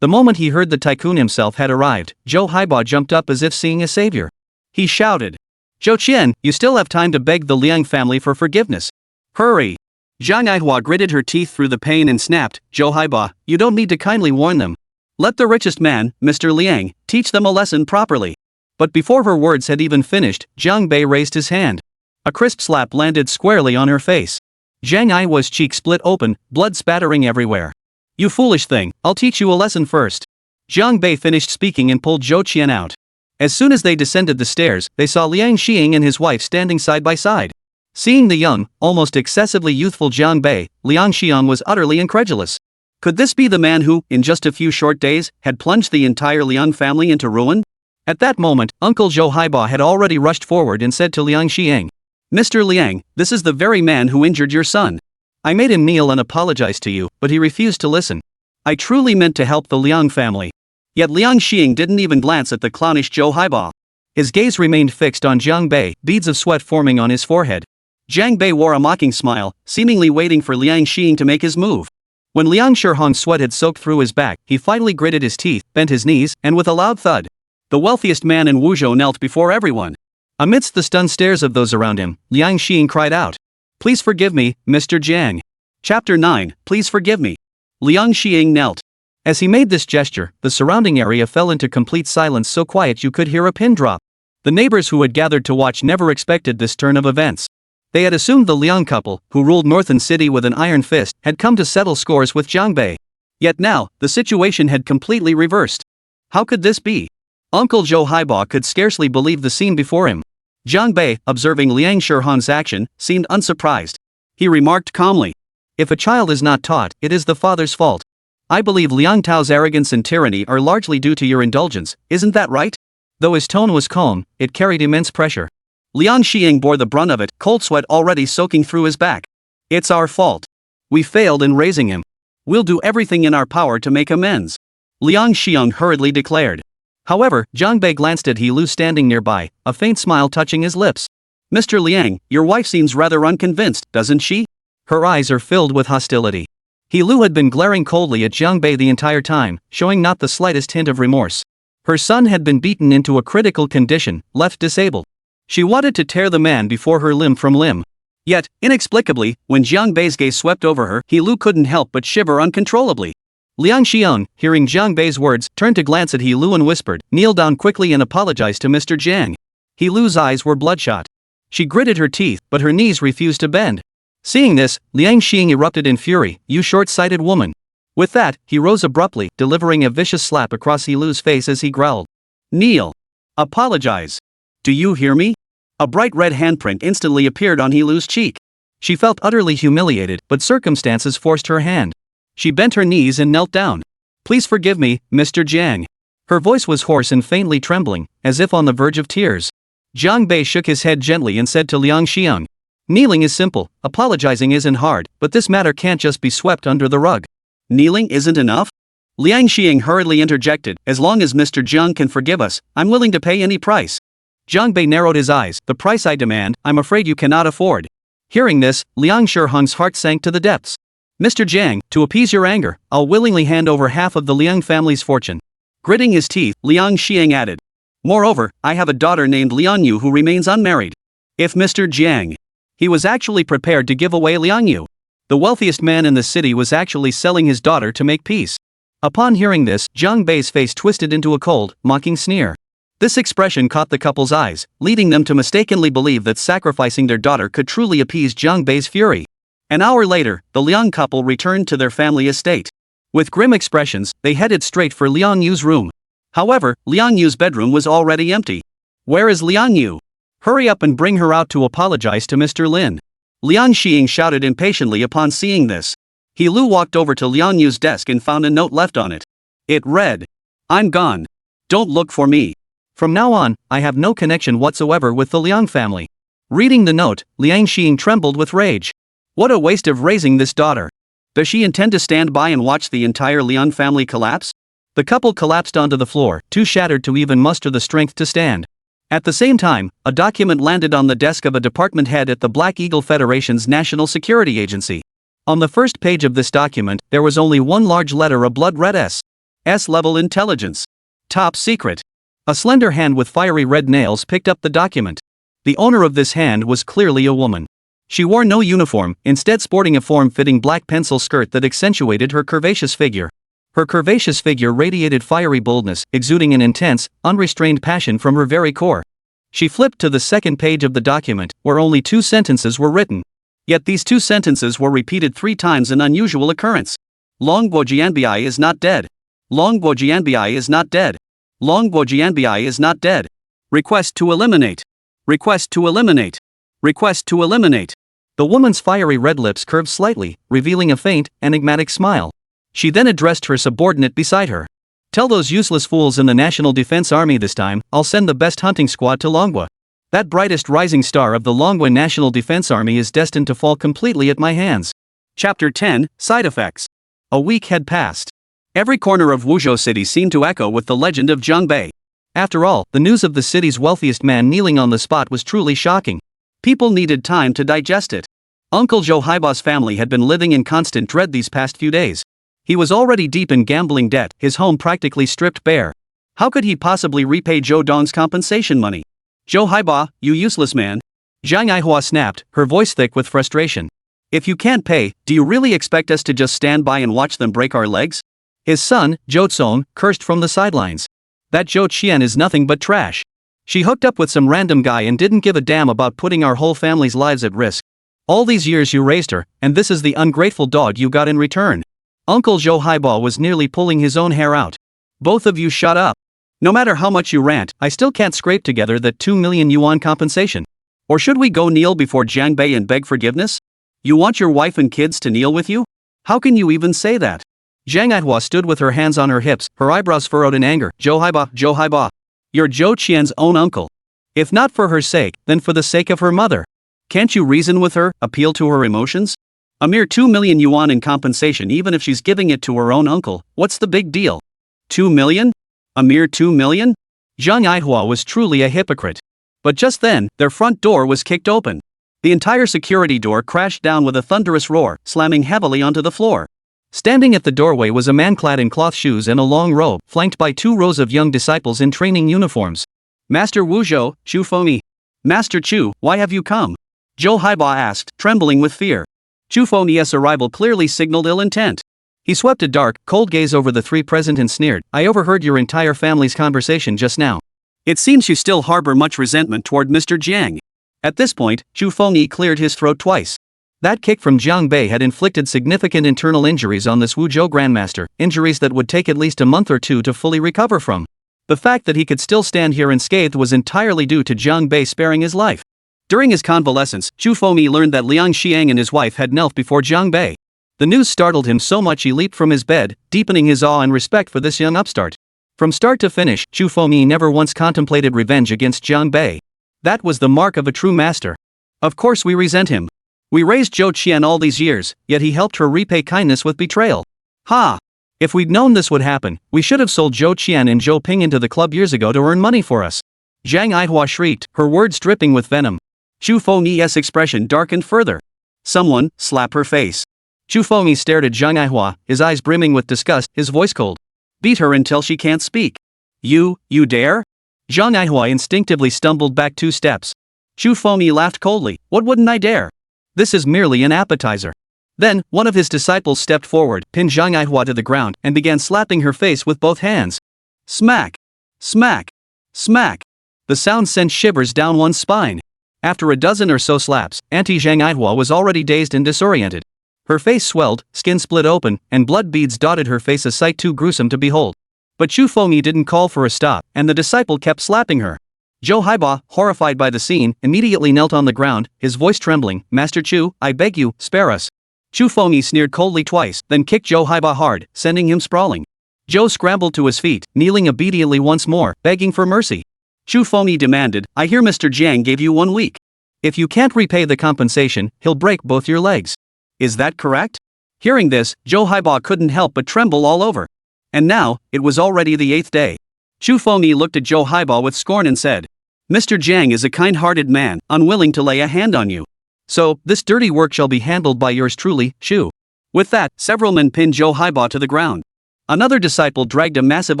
The moment he heard the tycoon himself had arrived, Zhou Haibao jumped up as if seeing a savior. He shouted. Zhou Qian, you still have time to beg the Liang family for forgiveness. Hurry. Zhang Aihua gritted her teeth through the pain and snapped, Zhou Haibao, you don't need to kindly warn them. Let the richest man, Mr. Liang, teach them a lesson properly. But before her words had even finished, Zhang Bei raised his hand. A crisp slap landed squarely on her face. Zhang Aihua's cheek split open, blood spattering everywhere. You foolish thing, I'll teach you a lesson first. Zhang Bei finished speaking and pulled Zhou Qian out. As soon as they descended the stairs, they saw Liang Xing and his wife standing side by side. Seeing the young, almost excessively youthful Zhang Bei, Liang Xiong was utterly incredulous. Could this be the man who, in just a few short days, had plunged the entire Liang family into ruin? At that moment, Uncle Zhou Haibao had already rushed forward and said to Liang Xing, Mr. Liang, this is the very man who injured your son. I made him kneel and apologize to you, but he refused to listen. I truly meant to help the Liang family. Yet Liang Xing didn't even glance at the clownish Zhou Haibao. His gaze remained fixed on Zhang Bei, beads of sweat forming on his forehead. Zhang Bei wore a mocking smile, seemingly waiting for Liang Xing to make his move. When Liang Shihong's sweat had soaked through his back, he finally gritted his teeth, bent his knees, and with a loud thud, the wealthiest man in Wuzhou knelt before everyone. Amidst the stunned stares of those around him, Liang Xing cried out, Please forgive me, Mr. Jiang. Chapter 9, Please forgive me. Liang Xing knelt. As he made this gesture, the surrounding area fell into complete silence, so quiet you could hear a pin drop. The neighbors who had gathered to watch never expected this turn of events. They had assumed the Liang couple, who ruled Northern City with an iron fist, had come to settle scores with Jiang Bei. Yet now, the situation had completely reversed. How could this be? Uncle Zhou Haiba could scarcely believe the scene before him. Jiang Bei, observing Liang Shihan's action, seemed unsurprised. He remarked calmly, "If a child is not taught, it is the father's fault. I believe Liang Tao's arrogance and tyranny are largely due to your indulgence, isn't that right?" Though his tone was calm, it carried immense pressure. Liang Xiying bore the brunt of it, cold sweat already soaking through his back. "It's our fault. We failed in raising him. We'll do everything in our power to make amends," Liang Xiang hurriedly declared. However, Jiang Bei glanced at He Lu standing nearby, a faint smile touching his lips. "Mr. Liang, your wife seems rather unconvinced, doesn't she?" Her eyes are filled with hostility. He Lu had been glaring coldly at Jiang Bei the entire time, showing not the slightest hint of remorse. Her son had been beaten into a critical condition, left disabled. She wanted to tear the man before her limb from limb. Yet, inexplicably, when Jiang Bei's gaze swept over her, He Lu couldn't help but shiver uncontrollably. Liang Xiang, hearing Jiang Bei's words, turned to glance at He Lu and whispered, "Kneel down quickly and apologize to Mr. Jiang." He Lu's eyes were bloodshot. She gritted her teeth, but her knees refused to bend. Seeing this, Liang Xing erupted in fury, "You short-sighted woman." With that, he rose abruptly, delivering a vicious slap across He Lu's face as he growled, "Kneel. Apologize. Do you hear me?" A bright red handprint instantly appeared on He Lu's cheek. She felt utterly humiliated, but circumstances forced her hand. She bent her knees and knelt down. "Please forgive me, Mr. Jiang." Her voice was hoarse and faintly trembling, as if on the verge of tears. Jiang Bei shook his head gently and said to Liang Xiang, "Kneeling is simple, apologizing isn't hard, but this matter can't just be swept under the rug." "Kneeling isn't enough?" Liang Xiang hurriedly interjected, "As long as Mr. Jiang can forgive us, I'm willing to pay any price." Jiang Bei narrowed his eyes, "The price I demand, I'm afraid you cannot afford." Hearing this, Liang Shihan's heart sank to the depths. "Mr. Jiang, to appease your anger, I'll willingly hand over half of the Liang family's fortune." Gritting his teeth, Liang Xiang added, "Moreover, I have a daughter named Liang Yu who remains unmarried." If Mr. Jiang, he was actually prepared to give away Liang Yu. The wealthiest man in the city was actually selling his daughter to make peace. Upon hearing this, Jiang Bei's face twisted into a cold, mocking sneer. This expression caught the couple's eyes, leading them to mistakenly believe that sacrificing their daughter could truly appease Jiang Bei's fury. An hour later, the Liang couple returned to their family estate. With grim expressions, they headed straight for Liang Yu's room. However, Liang Yu's bedroom was already empty. "Where is Liang Yu? Hurry up and bring her out to apologize to Mr. Lin." Liang Xing shouted impatiently upon seeing this. He Lu walked over to Liang Yu's desk and found a note left on it. It read, "I'm gone. Don't look for me. From now on, I have no connection whatsoever with the Liang family." Reading the note, Liang Xing trembled with rage. What a waste of raising this daughter. Does she intend to stand by and watch the entire Liang family collapse? The couple collapsed onto the floor, too shattered to even muster the strength to stand. At the same time, a document landed on the desk of a department head at the Black Eagle Federation's National Security Agency. On the first page of this document, there was only one large letter, a blood-red S. S-level intelligence. Top secret. A slender hand with fiery red nails picked up the document. The owner of this hand was clearly a woman. She wore no uniform, instead sporting a form-fitting black pencil skirt that accentuated her curvaceous figure. Her curvaceous figure radiated fiery boldness, exuding an intense, unrestrained passion from her very core. She flipped to the second page of the document, where only 2 sentences were written. Yet these 2 sentences were repeated 3 times, an unusual occurrence. Long Bo Jianbai is not dead. Long Bo Jianbai is not dead. Long Bo Jianbai is not dead. Request to eliminate. Request to eliminate. Request to eliminate. The woman's fiery red lips curved slightly, revealing a faint, enigmatic smile. She then addressed her subordinate beside her. "Tell those useless fools in the National Defense Army this time, I'll send the best hunting squad to Longwa. That brightest rising star of the Longwa National Defense Army is destined to fall completely at my hands." Chapter 10, Side Effects. A week had passed. Every corner of Wuzhou City seemed to echo with the legend of Jiang Bei. After all, the news of the city's wealthiest man kneeling on the spot was truly shocking. People needed time to digest it. Uncle Zhou Haiba's family had been living in constant dread these past few days. He was already deep in gambling debt, his home practically stripped bare. How could he possibly repay Zhou Dong's compensation money? "Zhou Haiba, you useless man." Zhang Aihua snapped, her voice thick with frustration. "If you can't pay, do you really expect us to just stand by and watch them break our legs?" His son, Zhou Tsong, cursed from the sidelines. "That Zhou Qian is nothing but trash. She hooked up with some random guy and didn't give a damn about putting our whole family's lives at risk. All these years you raised her, and this is the ungrateful dog you got in return." Uncle Joe Highball was nearly pulling his own hair out. "Both of you shut up. No matter how much you rant, I still can't scrape together that 2 million yuan compensation. Or should we go kneel before Jiang Bei and beg forgiveness? You want your wife and kids to kneel with you? How can you even say that?" Jiang Aihua stood with her hands on her hips, her eyebrows furrowed in anger. Joe Haiba. You're Zhou Qian's own uncle. If not for her sake, then for the sake of her mother. Can't you reason with her, appeal to her emotions? A mere 2 million yuan in compensation, even if she's giving it to her own uncle, what's the big deal? 2 million? A mere 2 million? Jiang Aihua was truly a hypocrite. But just then, their front door was kicked open. The entire security door crashed down with a thunderous roar, slamming heavily onto the floor. Standing at the doorway was a man clad in cloth shoes and a long robe, flanked by 2 rows of young disciples in training uniforms. "Master Wu Zhou, Chu Fengyi. Master Chu, why have you come?" Zhou Haiba asked, trembling with fear. Chu Fengyi's arrival clearly signaled ill intent. He swept a dark, cold gaze over the 3 present and sneered, "I overheard your entire family's conversation just now. It seems you still harbor much resentment toward Mr. Jiang." At this point, Chu Fengyi cleared his throat twice. That kick from Jiang Bei had inflicted significant internal injuries on this Wu Zhou grandmaster, injuries that would take at least a month or 2 to fully recover from. The fact that he could still stand here unscathed was entirely due to Jiang Bei sparing his life. During his convalescence, Chu Fengyi learned that Liang Xiang and his wife had knelt before Jiang Bei. The news startled him so much he leaped from his bed, deepening his awe and respect for this young upstart. From start to finish, Chu Fengyi never once contemplated revenge against Jiang Bei. That was the mark of a true master. Of course we resent him. We raised Zhou Qian all these years, yet he helped her repay kindness with betrayal. Ha! If we'd known this would happen, we should have sold Zhou Qian and Zhou Ping into the club years ago to earn money for us. Jiang Aihua shrieked, her words dripping with venom. Chu Fengyi's expression darkened further. "Someone, slap her face." Chu Fengyi stared at Jiang Aihua, his eyes brimming with disgust, his voice cold. "Beat her until she can't speak." You dare?" Jiang Aihua instinctively stumbled back 2 steps. Chu Fengyi laughed coldly, "What wouldn't I dare? This is merely an appetizer." Then, one of his disciples stepped forward, pinned Jiang Aihua to the ground, and began slapping her face with both hands. Smack! Smack! Smack! The sound sent shivers down one's spine. After a dozen or so slaps, Auntie Jiang Aihua was already dazed and disoriented. Her face swelled, skin split open, and blood beads dotted her face, a sight too gruesome to behold. But Chu Fengyi didn't call for a stop, and the disciple kept slapping her. Zhou Haiba, horrified by the scene, immediately knelt on the ground, his voice trembling. "Master Chu, I beg you, spare us." Chu Fengyi sneered coldly twice, then kicked Zhou Haiba hard, sending him sprawling. Zhou scrambled to his feet, kneeling obediently once more, begging for mercy. Chu Fengyi demanded, "I hear Mr. Jiang gave you 1 week. If you can't repay the compensation, he'll break both your legs. Is that correct?" Hearing this, Zhou Haiba couldn't help but tremble all over. And now, it was already the 8th day. Chu Fengyi looked at Zhou Haiba with scorn and said, "Mr. Jiang is a kind-hearted man, unwilling to lay a hand on you. So, this dirty work shall be handled by yours truly, Chu." With that, several men pinned Zhou Haiba to the ground. Another disciple dragged a massive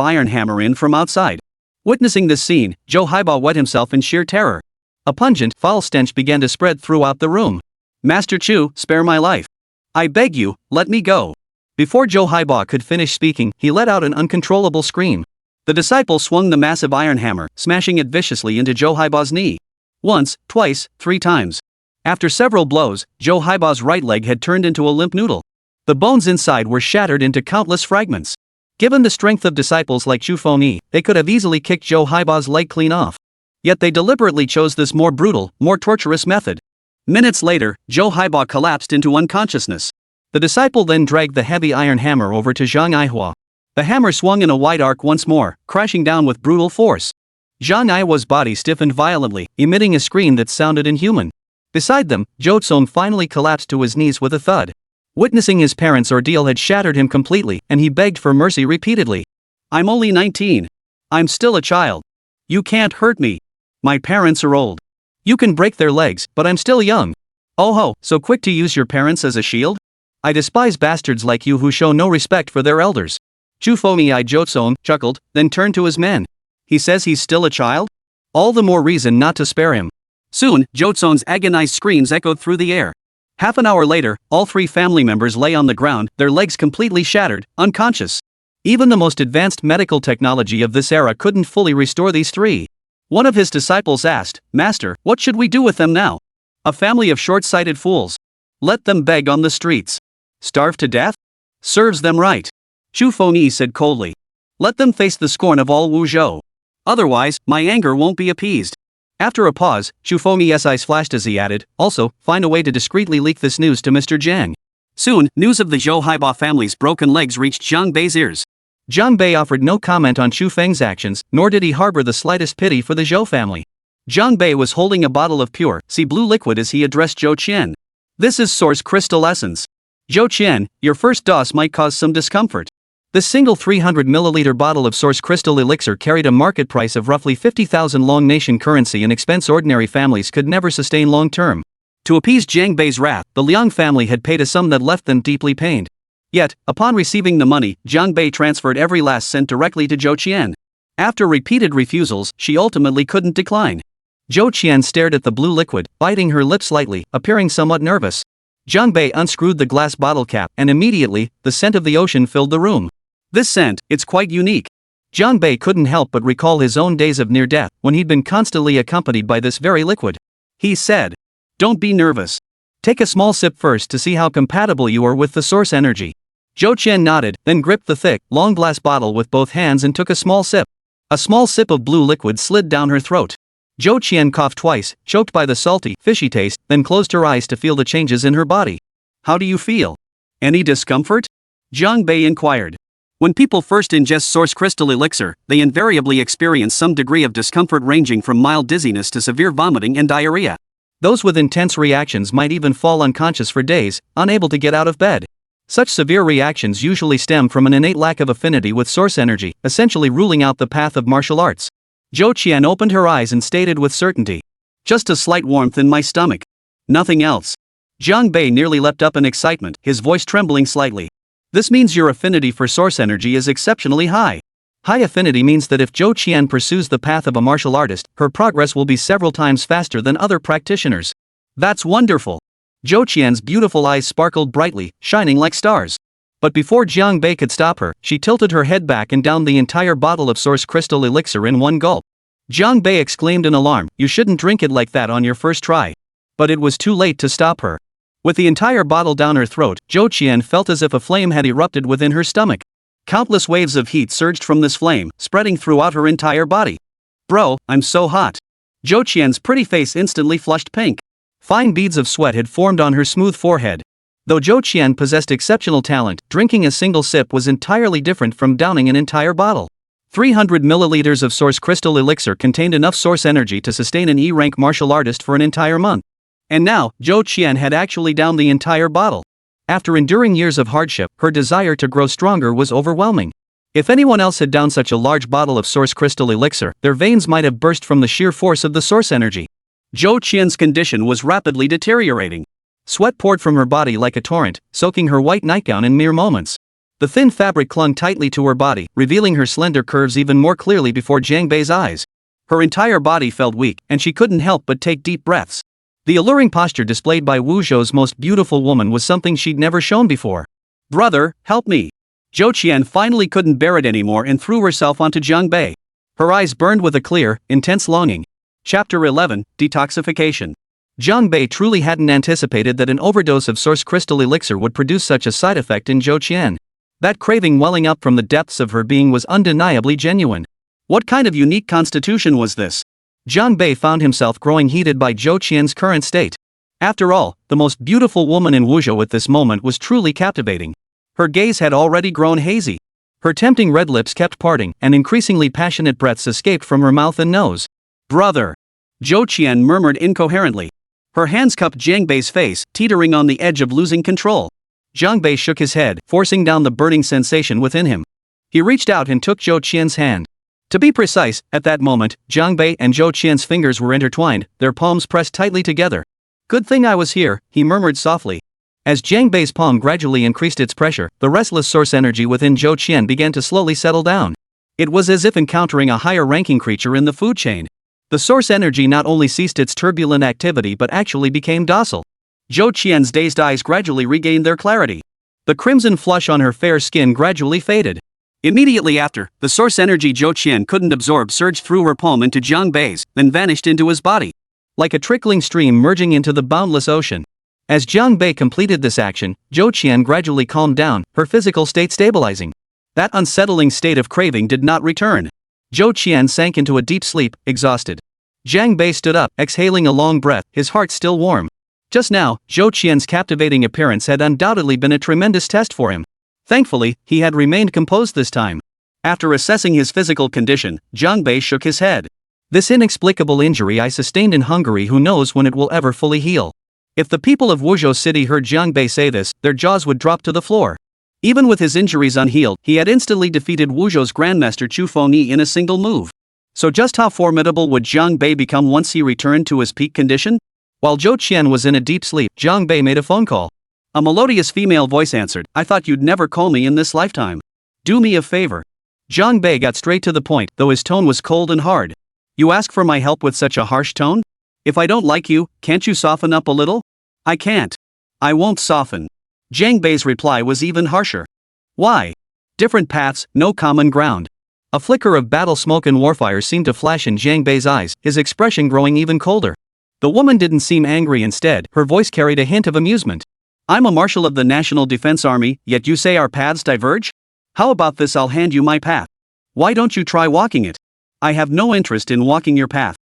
iron hammer in from outside. Witnessing this scene, Zhou Haiba wet himself in sheer terror. A pungent, foul stench began to spread throughout the room. "Master Chu, spare my life. I beg you, let me go." Before Zhou Haiba could finish speaking, he let out an uncontrollable scream. The disciple swung the massive iron hammer, smashing it viciously into Zhou Haiba's knee. Once, twice, 3 times. After several blows, Zhou Haiba's right leg had turned into a limp noodle. The bones inside were shattered into countless fragments. Given the strength of disciples like Chu Fengyi, they could have easily kicked Zhou Haiba's leg clean off. Yet they deliberately chose this more brutal, more torturous method. Minutes later, Zhou Haiba collapsed into unconsciousness. The disciple then dragged the heavy iron hammer over to Jiang Aihua. The hammer swung in a wide arc once more, crashing down with brutal force. Jiang Aihua's body stiffened violently, emitting a scream that sounded inhuman. Beside them, Zhou Tsong finally collapsed to his knees with a thud. Witnessing his parents' ordeal had shattered him completely, and he begged for mercy repeatedly. "I'm only 19. I'm still a child. You can't hurt me. My parents are old. You can break their legs, but I'm still young. Oh ho, so quick to use your parents as a shield? I despise bastards like you who show no respect for their elders." Chu Fengyi Zhou Tsong chuckled, then turned to his men. "He says he's still a child? All the more reason not to spare him." Soon, Zhou Tsong's agonized screams echoed through the air. Half an hour later, all 3 family members lay on the ground, their legs completely shattered, unconscious. Even the most advanced medical technology of this era couldn't fully restore these 3. One of his disciples asked, "Master, what should we do with them now?" "A family of short-sighted fools. Let them beg on the streets. Starve to death? Serves them right." Xu Fengyi said coldly. "Let them face the scorn of all Wuzhou. Otherwise, my anger won't be appeased." After a pause, Xu Fengyi's eyes flashed as he added, "Also, find a way to discreetly leak this news to Mr. Jiang." Soon, news of the Zhou Haiba family's broken legs reached Jiang Bei's ears. Jiang Bei offered no comment on Xu Feng's actions, nor did he harbor the slightest pity for the Zhou family. Jiang Bei was holding a bottle of pure, sea blue liquid as he addressed Zhou Qian. "This is source crystal essence. Zhou Qian, your first dose might cause some discomfort." This single 300 milliliter bottle of source crystal elixir carried a market price of roughly 50,000 Long Nation currency, an expense ordinary families could never sustain long term. To appease Jiang Bei's wrath, the Liang family had paid a sum that left them deeply pained. Yet, upon receiving the money, Jiang Bei transferred every last cent directly to Zhou Qian. After repeated refusals, she ultimately couldn't decline. Zhou Qian stared at the blue liquid, biting her lips slightly, appearing somewhat nervous. Jiang Bei unscrewed the glass bottle cap, and immediately, the scent of the ocean filled the room. "This scent, it's quite unique." Jiang Bei couldn't help but recall his own days of near death, when he'd been constantly accompanied by this very liquid. He said, "Don't be nervous. Take a small sip first to see how compatible you are with the source energy." Zhou Qian nodded, then gripped the thick, long glass bottle with both hands and took a small sip. A small sip of blue liquid slid down her throat. Zhou Qian coughed twice, choked by the salty, fishy taste, then closed her eyes to feel the changes in her body. "How do you feel? Any discomfort?" Jiang Bei inquired. When people first ingest source crystal elixir, they invariably experience some degree of discomfort ranging from mild dizziness to severe vomiting and diarrhea. Those with intense reactions might even fall unconscious for days, unable to get out of bed. Such severe reactions usually stem from an innate lack of affinity with source energy, essentially ruling out the path of martial arts. Zhou Qian opened her eyes and stated with certainty, "Just a slight warmth in my stomach. Nothing else." Jiang Bei nearly leapt up in excitement, his voice trembling slightly. "This means your affinity for source energy is exceptionally high. High affinity means that if Zhou Qian pursues the path of a martial artist, her progress will be several times faster than other practitioners." "That's wonderful." Zhou Qian's beautiful eyes sparkled brightly, shining like stars. But before Jiang Bei could stop her, she tilted her head back and downed the entire bottle of source crystal elixir in one gulp. Jiang Bei exclaimed in alarm, "You shouldn't drink it like that on your first try." But it was too late to stop her. With the entire bottle down her throat, Zhou Qian felt as if a flame had erupted within her stomach. Countless waves of heat surged from this flame, spreading throughout her entire body. "Bro, I'm so hot." Zhou Qian's pretty face instantly flushed pink. Fine beads of sweat had formed on her smooth forehead. Though Zhou Qian possessed exceptional talent, drinking a single sip was entirely different from downing an entire bottle. 300 milliliters of source crystal elixir contained enough source energy to sustain an E-rank martial artist for an entire month. And now, Zhou Qian had actually downed the entire bottle. After enduring years of hardship, her desire to grow stronger was overwhelming. If anyone else had downed such a large bottle of source crystal elixir, their veins might have burst from the sheer force of the source energy. Zhou Qian's condition was rapidly deteriorating. Sweat poured from her body like a torrent, soaking her white nightgown in mere moments. The thin fabric clung tightly to her body, revealing her slender curves even more clearly before Jiang Bei's eyes. Her entire body felt weak, and she couldn't help but take deep breaths. The alluring posture displayed by Wuzhou's most beautiful woman was something she'd never shown before. "Brother, help me." Zhou Qian finally couldn't bear it anymore and threw herself onto Jiang Bei. Her eyes burned with a clear, intense longing. Chapter 11, Detoxification. Jiang Bei truly hadn't anticipated that an overdose of source crystal elixir would produce such a side effect in Zhou Qian. That craving welling up from the depths of her being was undeniably genuine. What kind of unique constitution was this? Jiang Bei found himself growing heated by Zhou Qian's current state. After all, the most beautiful woman in Wuzhou at this moment was truly captivating. Her gaze had already grown hazy. Her tempting red lips kept parting, and increasingly passionate breaths escaped from her mouth and nose. "Brother!" Zhou Qian murmured incoherently. Her hands cupped Jiang Bei's face, teetering on the edge of losing control. Jiang Bei shook his head, forcing down the burning sensation within him. He reached out and took Zhou Qian's hand. To be precise, at that moment, Jiang Bei and Zhou Qian's fingers were intertwined, their palms pressed tightly together. "Good thing I was here," he murmured softly. As Jiang Bei's palm gradually increased its pressure, the restless source energy within Zhou Qian began to slowly settle down. It was as if encountering a higher-ranking creature in the food chain. The source energy not only ceased its turbulent activity but actually became docile. Zhou Qian's dazed eyes gradually regained their clarity. The crimson flush on her fair skin gradually faded. Immediately after, the source energy Zhou Qian couldn't absorb surged through her palm into Jiang Bei's, then vanished into his body. Like a trickling stream merging into the boundless ocean. As Jiang Bei completed this action, Zhou Qian gradually calmed down, her physical state stabilizing. That unsettling state of craving did not return. Zhou Qian sank into a deep sleep, exhausted. Jiang Bei stood up, exhaling a long breath, his heart still warm. Just now, Zhou Qian's captivating appearance had undoubtedly been a tremendous test for him. Thankfully, he had remained composed this time. After assessing his physical condition, Jiang Bei shook his head. This inexplicable injury I sustained in Hungary, who knows when it will ever fully heal. If the people of Wuzhou City heard Jiang Bei say this, their jaws would drop to the floor. Even with his injuries unhealed, he had instantly defeated Wuzhou's Grandmaster Chu Fengyi in a single move. So just how formidable would Jiang Bei become once he returned to his peak condition? While Zhou Qian was in a deep sleep, Jiang Bei made a phone call. A melodious female voice answered. "I thought you'd never call me in this lifetime. Do me a favor." Jiang Bei got straight to the point, though his tone was cold and hard. "You ask for my help with such a harsh tone? If I don't like you, can't you soften up a little?" "I can't. I won't soften." Jiang Bei's reply was even harsher. "Why? Different paths, no common ground." A flicker of battle smoke and warfire seemed to flash in Jiang Bei's eyes, his expression growing even colder. The woman didn't seem angry, instead, her voice carried a hint of amusement. "I'm a marshal of the National Defense Army, yet you say our paths diverge? How about this, I'll hand you my path. Why don't you try walking it?" "I have no interest in walking your path."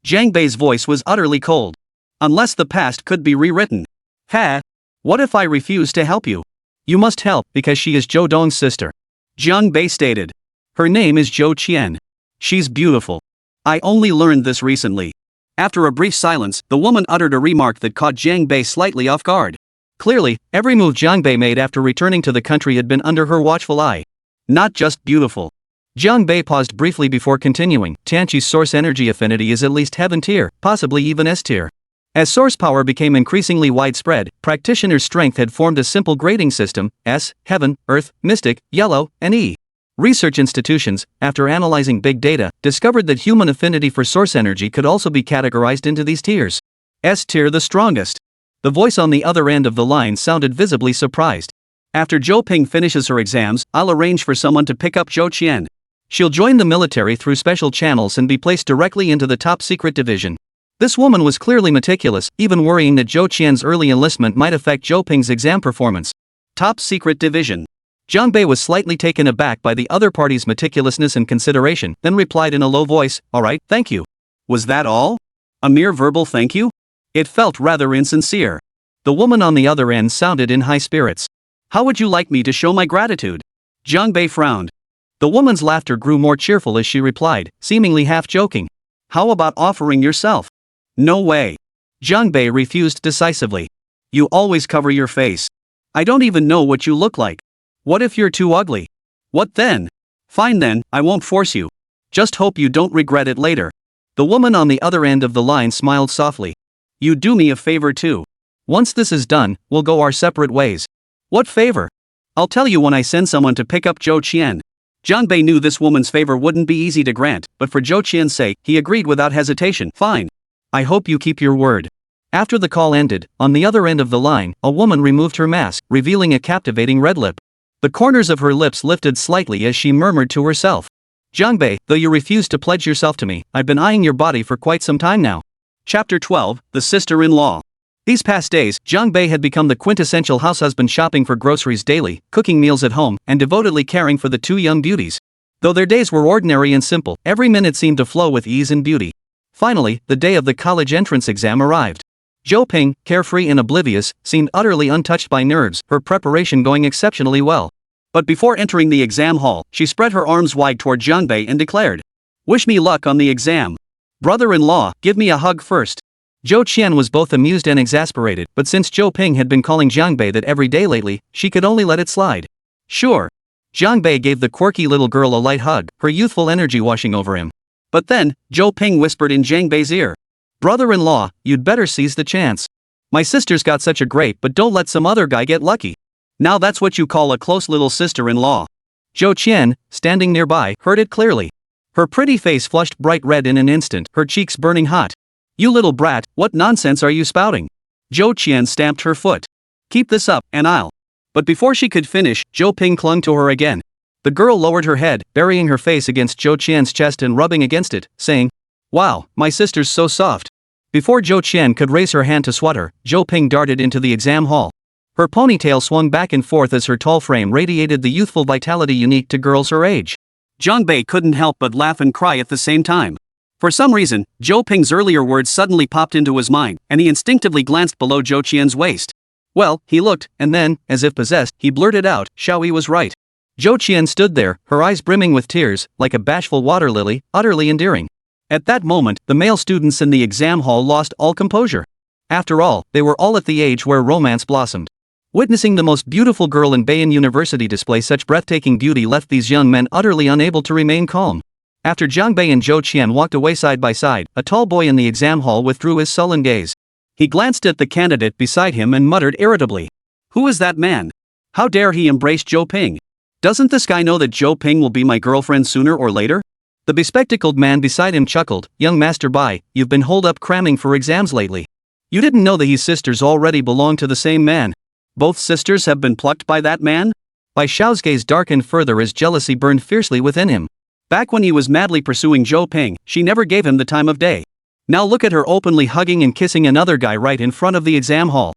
Jiang Bei's voice was utterly cold. "Unless the past could be rewritten." "Ha! What if I refuse to help you?" "You must help, because she is Zhou Dong's sister," Jiang Bei stated. "Her name is Zhou Qian. She's beautiful. I only learned this recently." After a brief silence, the woman uttered a remark that caught Jiang Bei slightly off guard. Clearly, every move Jiang Bei made after returning to the country had been under her watchful eye. Not just beautiful. Jiang Bei paused briefly before continuing. Tianqi's source energy affinity is at least heaven tier, possibly even S tier. As source power became increasingly widespread, practitioners' strength had formed a simple grading system: S, heaven, earth, mystic, yellow, and E. Research institutions, after analyzing big data, discovered that human affinity for source energy could also be categorized into these tiers. S tier the strongest. The voice on the other end of the line sounded visibly surprised. "After Zhou Ping finishes her exams, I'll arrange for someone to pick up Zhou Qian. She'll join the military through special channels and be placed directly into the top secret division." This woman was clearly meticulous, even worrying that Zhou Qian's early enlistment might affect Zhou Ping's exam performance. Top secret division. Jiang Bei was slightly taken aback by the other party's meticulousness and consideration, then replied in a low voice, "All right, thank you." Was that all? A mere verbal thank you? It felt rather insincere. The woman on the other end sounded in high spirits. "How would you like me to show my gratitude?" Jiang Bei frowned. The woman's laughter grew more cheerful as she replied, seemingly half joking. "How about offering yourself?" "No way." Jiang Bei refused decisively. "You always cover your face. I don't even know what you look like. What if you're too ugly? What then?" "Fine then, I won't force you. Just hope you don't regret it later." The woman on the other end of the line smiled softly. "You do me a favor too. Once this is done, we'll go our separate ways." "What favor?" "I'll tell you when I send someone to pick up Zhou Qian." Jiang Bei knew this woman's favor wouldn't be easy to grant, but for Zhou Qian's sake, he agreed without hesitation. "Fine. I hope you keep your word." After the call ended, on the other end of the line, a woman removed her mask, revealing a captivating red lip. The corners of her lips lifted slightly as she murmured to herself. "Jiang Bei, though you refuse to pledge yourself to me, I've been eyeing your body for quite some time now." Chapter 12, The Sister-in-Law. These past days, Jiang Bei had become the quintessential househusband, shopping for groceries daily, cooking meals at home, and devotedly caring for the two young beauties. Though their days were ordinary and simple, every minute seemed to flow with ease and beauty. Finally, the day of the college entrance exam arrived. Zhou Ping, carefree and oblivious, seemed utterly untouched by nerves, her preparation going exceptionally well. But before entering the exam hall, she spread her arms wide toward Jiang Bei and declared, "Wish me luck on the exam. Brother-in-law, give me a hug first." Zhou Qian was both amused and exasperated, but since Zhou Ping had been calling Jiang Bei that every day lately, she could only let it slide. "Sure." Jiang Bei gave the quirky little girl a light hug, her youthful energy washing over him. But then, Zhou Ping whispered in Jiang Bei's ear, "Brother-in-law, you'd better seize the chance. My sister's got such a great, but don't let some other guy get lucky. Now that's what you call a close little sister-in-law." Zhou Qian, standing nearby, heard it clearly. Her pretty face flushed bright red in an instant, her cheeks burning hot. "You little brat, what nonsense are you spouting?" Zhou Qian stamped her foot. "Keep this up, and I'll..." But before she could finish, Zhou Ping clung to her again. The girl lowered her head, burying her face against Zhou Qian's chest and rubbing against it, saying, "Wow, my sister's so soft." Before Zhou Qian could raise her hand to swat her, Zhou Ping darted into the exam hall. Her ponytail swung back and forth as her tall frame radiated the youthful vitality unique to girls her age. Zhang Bei couldn't help but laugh and cry at the same time. For some reason, Zhou Ping's earlier words suddenly popped into his mind, and he instinctively glanced below Zhou Qian's waist. Well, he looked, and then, as if possessed, he blurted out, "Xiaoyi was right." Zhou Qian stood there, her eyes brimming with tears, like a bashful water lily, utterly endearing. At that moment, the male students in the exam hall lost all composure. After all, they were all at the age where romance blossomed. Witnessing the most beautiful girl in Beiyang University display such breathtaking beauty left these young men utterly unable to remain calm. After Zhang Bei and Zhou Qian walked away side by side, a tall boy in the exam hall withdrew his sullen gaze. He glanced at the candidate beside him and muttered irritably, "Who is that man? How dare he embrace Zhou Ping? Doesn't this guy know that Zhou Ping will be my girlfriend sooner or later?" The bespectacled man beside him chuckled, "Young Master Bai, you've been holed up cramming for exams lately. You didn't know that his sisters already belong to the same man. Both sisters have been plucked by that man?" Bai Xiao's gaze darkened further as jealousy burned fiercely within him. Back when he was madly pursuing Zhou Ping, she never gave him the time of day. Now look at her openly hugging and kissing another guy right in front of the exam hall.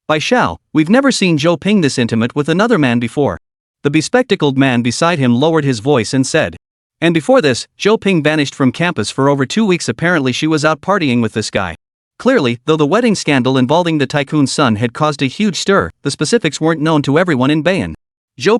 "Bai Xiao, we've never seen Zhou Ping this intimate with another man before." The bespectacled man beside him lowered his voice and said. "And before this, Zhou Ping vanished from campus for over 2 weeks. Apparently she was out partying with this guy." Clearly, though the wedding scandal involving the tycoon's son had caused a huge stir, the specifics weren't known to everyone in Beiyang. Zhou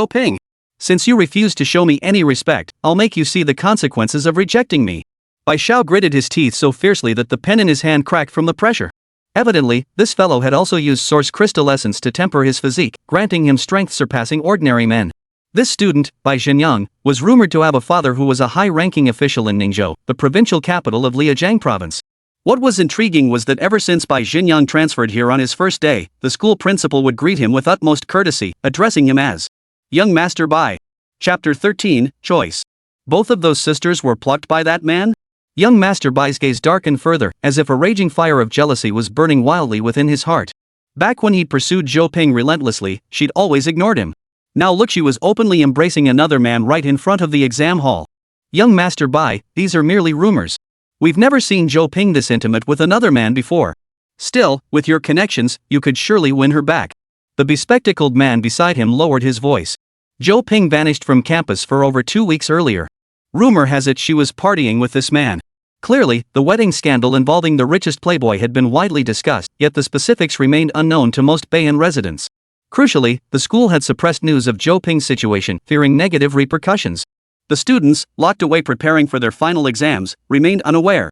Ping. Since you refuse to show me any respect, I'll make you see the consequences of rejecting me." Bai Xiao gritted his teeth so fiercely that the pen in his hand cracked from the pressure. Evidently, this fellow had also used source crystal essence to temper his physique, granting him strength surpassing ordinary men. This student, Bai Zhenyang, was rumored to have a father who was a high-ranking official in Ningzhou, the provincial capital of Liajiang province. What was intriguing was that ever since Bai Zhenyang transferred here on his first day, the school principal would greet him with utmost courtesy, addressing him as Young Master Bai. Chapter 13, Choice. Both of those sisters were plucked by that man? Young Master Bai's gaze darkened further, as if a raging fire of jealousy was burning wildly within his heart. Back when he'd pursued Zhou Ping relentlessly, she'd always ignored him. Now look, she was openly embracing another man right in front of the exam hall. Young Master Bai, these are merely rumors. We've never seen Zhou Ping this intimate with another man before. Still, with your connections, you could surely win her back. The bespectacled man beside him lowered his voice. Zhou Ping vanished from campus for over 2 weeks earlier. Rumor has it she was partying with this man. Clearly, the wedding scandal involving the richest playboy had been widely discussed, yet the specifics remained unknown to most Beiyang residents. Crucially, the school had suppressed news of Zhou Ping's situation, fearing negative repercussions. The students, locked away preparing for their final exams, remained unaware.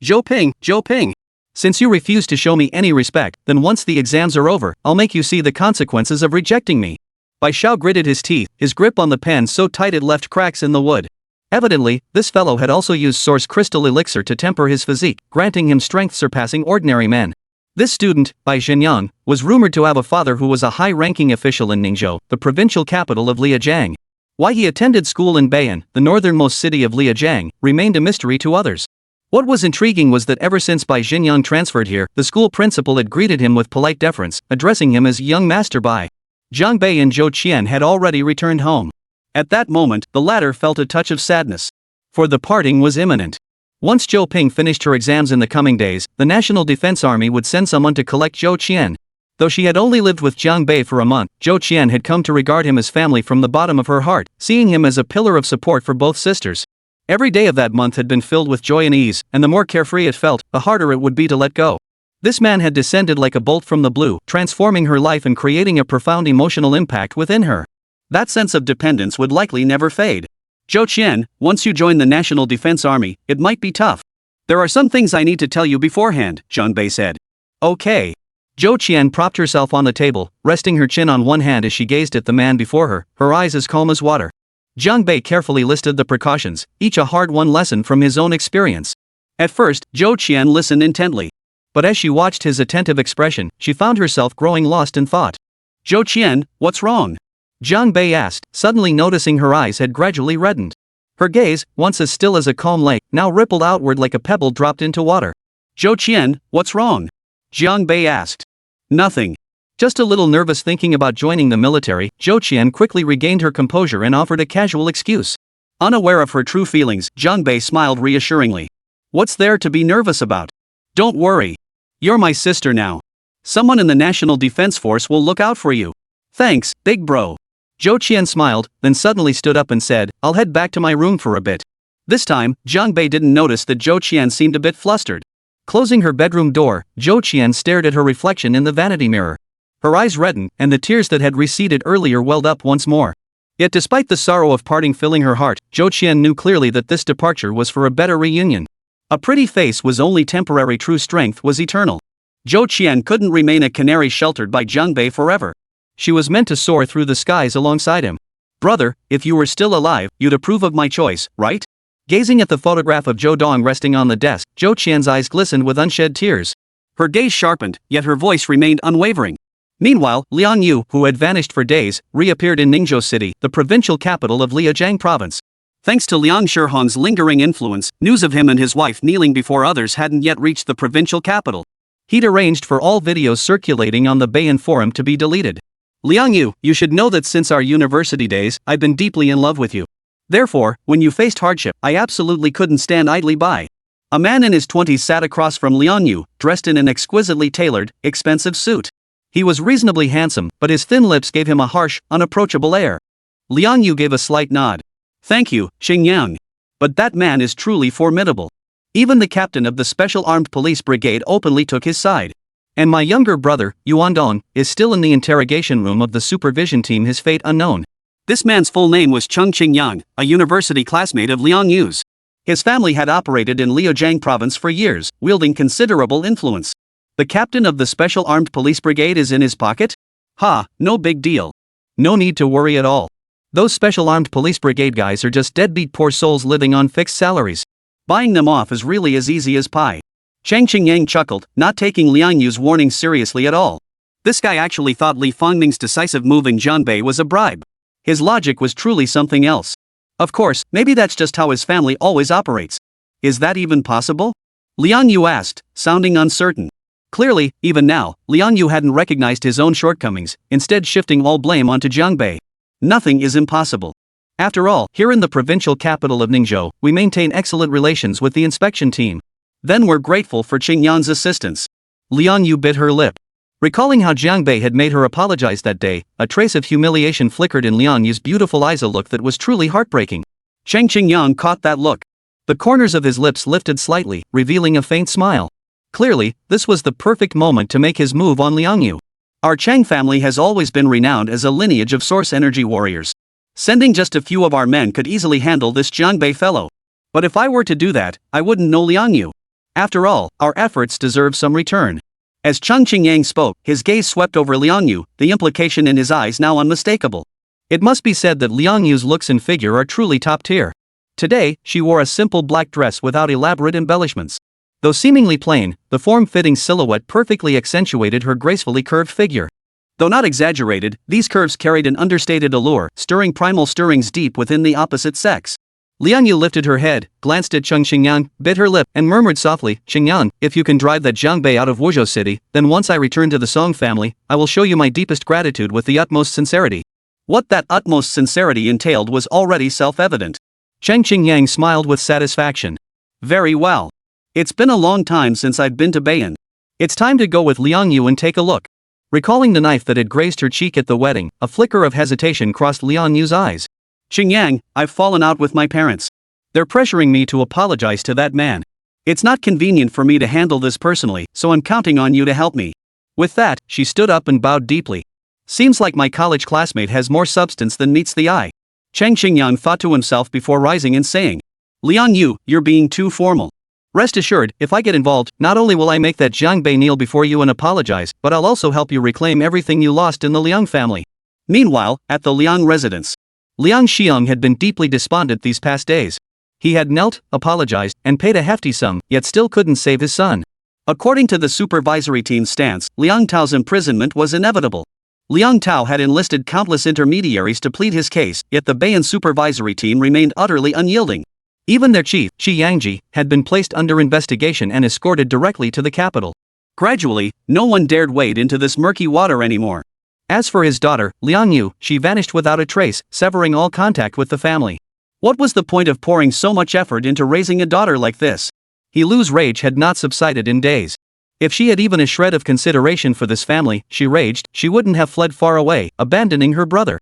Zhou Ping. Since you refuse to show me any respect, then once the exams are over, I'll make you see the consequences of rejecting me. Bai Xiao gritted his teeth, his grip on the pen so tight it left cracks in the wood. Evidently, this fellow had also used source crystal elixir to temper his physique, granting him strength surpassing ordinary men. This student, Bai Zhenyang, was rumored to have a father who was a high-ranking official in Ningzhou, the provincial capital of Liajiang. Why he attended school in Beiyang, the northernmost city of Liajiang, remained a mystery to others. What was intriguing was that ever since Bai Zhenyang transferred here, the school principal had greeted him with polite deference, addressing him as Young Master Bai. Zhang Bei and Zhou Qian had already returned home. At that moment, the latter felt a touch of sadness. For the parting was imminent. Once Zhou Ping finished her exams in the coming days, the National Defense Army would send someone to collect Zhou Qian. Though she had only lived with Zhang Bei for a month, Zhou Qian had come to regard him as family from the bottom of her heart, seeing him as a pillar of support for both sisters. Every day of that month had been filled with joy and ease, and the more carefree it felt, the harder it would be to let go. This man had descended like a bolt from the blue, transforming her life and creating a profound emotional impact within her. That sense of dependence would likely never fade. Zhou Qian, once you join the National Defense Army, it might be tough. There are some things I need to tell you beforehand, Zhang Bei said. Okay. Zhou Qian propped herself on the table, resting her chin on one hand as she gazed at the man before her, her eyes as calm as water. Zhang Bei carefully listed the precautions, each a hard-won lesson from his own experience. At first, Zhou Qian listened intently. But as she watched his attentive expression, she found herself growing lost in thought. Zhou Qian, what's wrong? Zhang Bei asked, suddenly noticing her eyes had gradually reddened. Her gaze, once as still as a calm lake, now rippled outward like a pebble dropped into water. Zhou Qian, what's wrong? Zhang Bei asked. Nothing. Just a little nervous thinking about joining the military, Zhou Qian quickly regained her composure and offered a casual excuse. Unaware of her true feelings, Zhang Bei smiled reassuringly. What's there to be nervous about? Don't worry. You're my sister now. Someone in the National Defense Force will look out for you. Thanks, big bro. Zhou Qian smiled, then suddenly stood up and said, I'll head back to my room for a bit. This time, Zhang Bei didn't notice that Zhou Qian seemed a bit flustered. Closing her bedroom door, Zhou Qian stared at her reflection in the vanity mirror. Her eyes reddened, and the tears that had receded earlier welled up once more. Yet despite the sorrow of parting filling her heart, Zhou Qian knew clearly that this departure was for a better reunion. A pretty face was only temporary, true strength was eternal. Zhou Qian couldn't remain a canary sheltered by Zhang Bei forever. She was meant to soar through the skies alongside him. Brother, if you were still alive, you'd approve of my choice, right? Gazing at the photograph of Zhou Dong resting on the desk, Zhou Qian's eyes glistened with unshed tears. Her gaze sharpened, yet her voice remained unwavering. Meanwhile, Liang Yu, who had vanished for days, reappeared in Ningzhou City, the provincial capital of Liajiang province. Thanks to Liang Shihong's lingering influence, news of him and his wife kneeling before others hadn't yet reached the provincial capital. He'd arranged for all videos circulating on the Bayan forum to be deleted. Liang Yu, you should know that since our university days, I've been deeply in love with you. Therefore, when you faced hardship, I absolutely couldn't stand idly by. A man in his 20s sat across from Liang Yu, dressed in an exquisitely tailored, expensive suit. He was reasonably handsome, but his thin lips gave him a harsh, unapproachable air. Liang Yu gave a slight nod. Thank you, Xingyang. But that man is truly formidable. Even the captain of the Special Armed Police Brigade openly took his side. And my younger brother, Yuandong, is still in the interrogation room of the supervision team, his fate unknown. This man's full name was Cheng Qingyang, a university classmate of Liang Yu's. His family had operated in Liajiang province for years, wielding considerable influence. The captain of the Special Armed Police Brigade is in his pocket? Ha, no big deal. No need to worry at all. Those Special Armed Police Brigade guys are just deadbeat poor souls living on fixed salaries. Buying them off is really as easy as pie. Cheng Qingyang chuckled, not taking Liang Yu's warning seriously at all. This guy actually thought Li Fangming's decisive move in Jianbei was a bribe. His logic was truly something else. Of course, maybe that's just how his family always operates. Is that even possible? Liang Yu asked, sounding uncertain. Clearly, even now, Liang Yu hadn't recognized his own shortcomings, instead shifting all blame onto Jianbei. Nothing is impossible. After all, here in the provincial capital of Ningzhou, we maintain excellent relations with the inspection team. Then we're grateful for Qingyang's assistance. Liang Yu bit her lip. Recalling how Jianbei had made her apologize that day, a trace of humiliation flickered in Liang Yu's beautiful eyes, a look that was truly heartbreaking. Cheng Qingyang caught that look. The corners of his lips lifted slightly, revealing a faint smile. Clearly, this was the perfect moment to make his move on Liang Yu. Our Chang family has always been renowned as a lineage of source energy warriors. Sending just a few of our men could easily handle this Jianbei fellow. But if I were to do that, I wouldn't know Liang Yu. After all, our efforts deserve some return. As Cheng Qingyang spoke, his gaze swept over Liang Yu, the implication in his eyes now unmistakable. It must be said that Liang Yu's looks and figure are truly top tier. Today, she wore a simple black dress without elaborate embellishments. Though seemingly plain, the form-fitting silhouette perfectly accentuated her gracefully curved figure. Though not exaggerated, these curves carried an understated allure, stirring primal stirrings deep within the opposite sex. Liang Yu lifted her head, glanced at Cheng Qingyang, bit her lip, and murmured softly, Qingyang, if you can drive that Jianbei out of Wuzhou City, then once I return to the Song family, I will show you my deepest gratitude with the utmost sincerity. What that utmost sincerity entailed was already self-evident. Cheng Qingyang smiled with satisfaction. Very well. It's been a long time since I've been to Bayan. It's time to go with Liang Yu and take a look. Recalling the knife that had grazed her cheek at the wedding, a flicker of hesitation crossed Liang Yu's eyes. Qingyang, I've fallen out with my parents. They're pressuring me to apologize to that man. It's not convenient for me to handle this personally, so I'm counting on you to help me. With that, she stood up and bowed deeply. Seems like my college classmate has more substance than meets the eye. Cheng Qingyang thought to himself before rising and saying, Liang Yu, you're being too formal. Rest assured, if I get involved, not only will I make that Jianbei kneel before you and apologize, but I'll also help you reclaim everything you lost in the Liang family. Meanwhile, at the Liang residence, Liang Xiong had been deeply despondent these past days. He had knelt, apologized, and paid a hefty sum, yet still couldn't save his son. According to the supervisory team's stance, Liang Tao's imprisonment was inevitable. Liang Tao had enlisted countless intermediaries to plead his case, yet the Bayan supervisory team remained utterly unyielding. Even their chief, Shi Yangji, had been placed under investigation and escorted directly to the capital. Gradually, no one dared wade into this murky water anymore. As for his daughter, Liang Yu, she vanished without a trace, severing all contact with the family. What was the point of pouring so much effort into raising a daughter like this? He Lu's rage had not subsided in days. If she had even a shred of consideration for this family, she raged, she wouldn't have fled far away, abandoning her brother.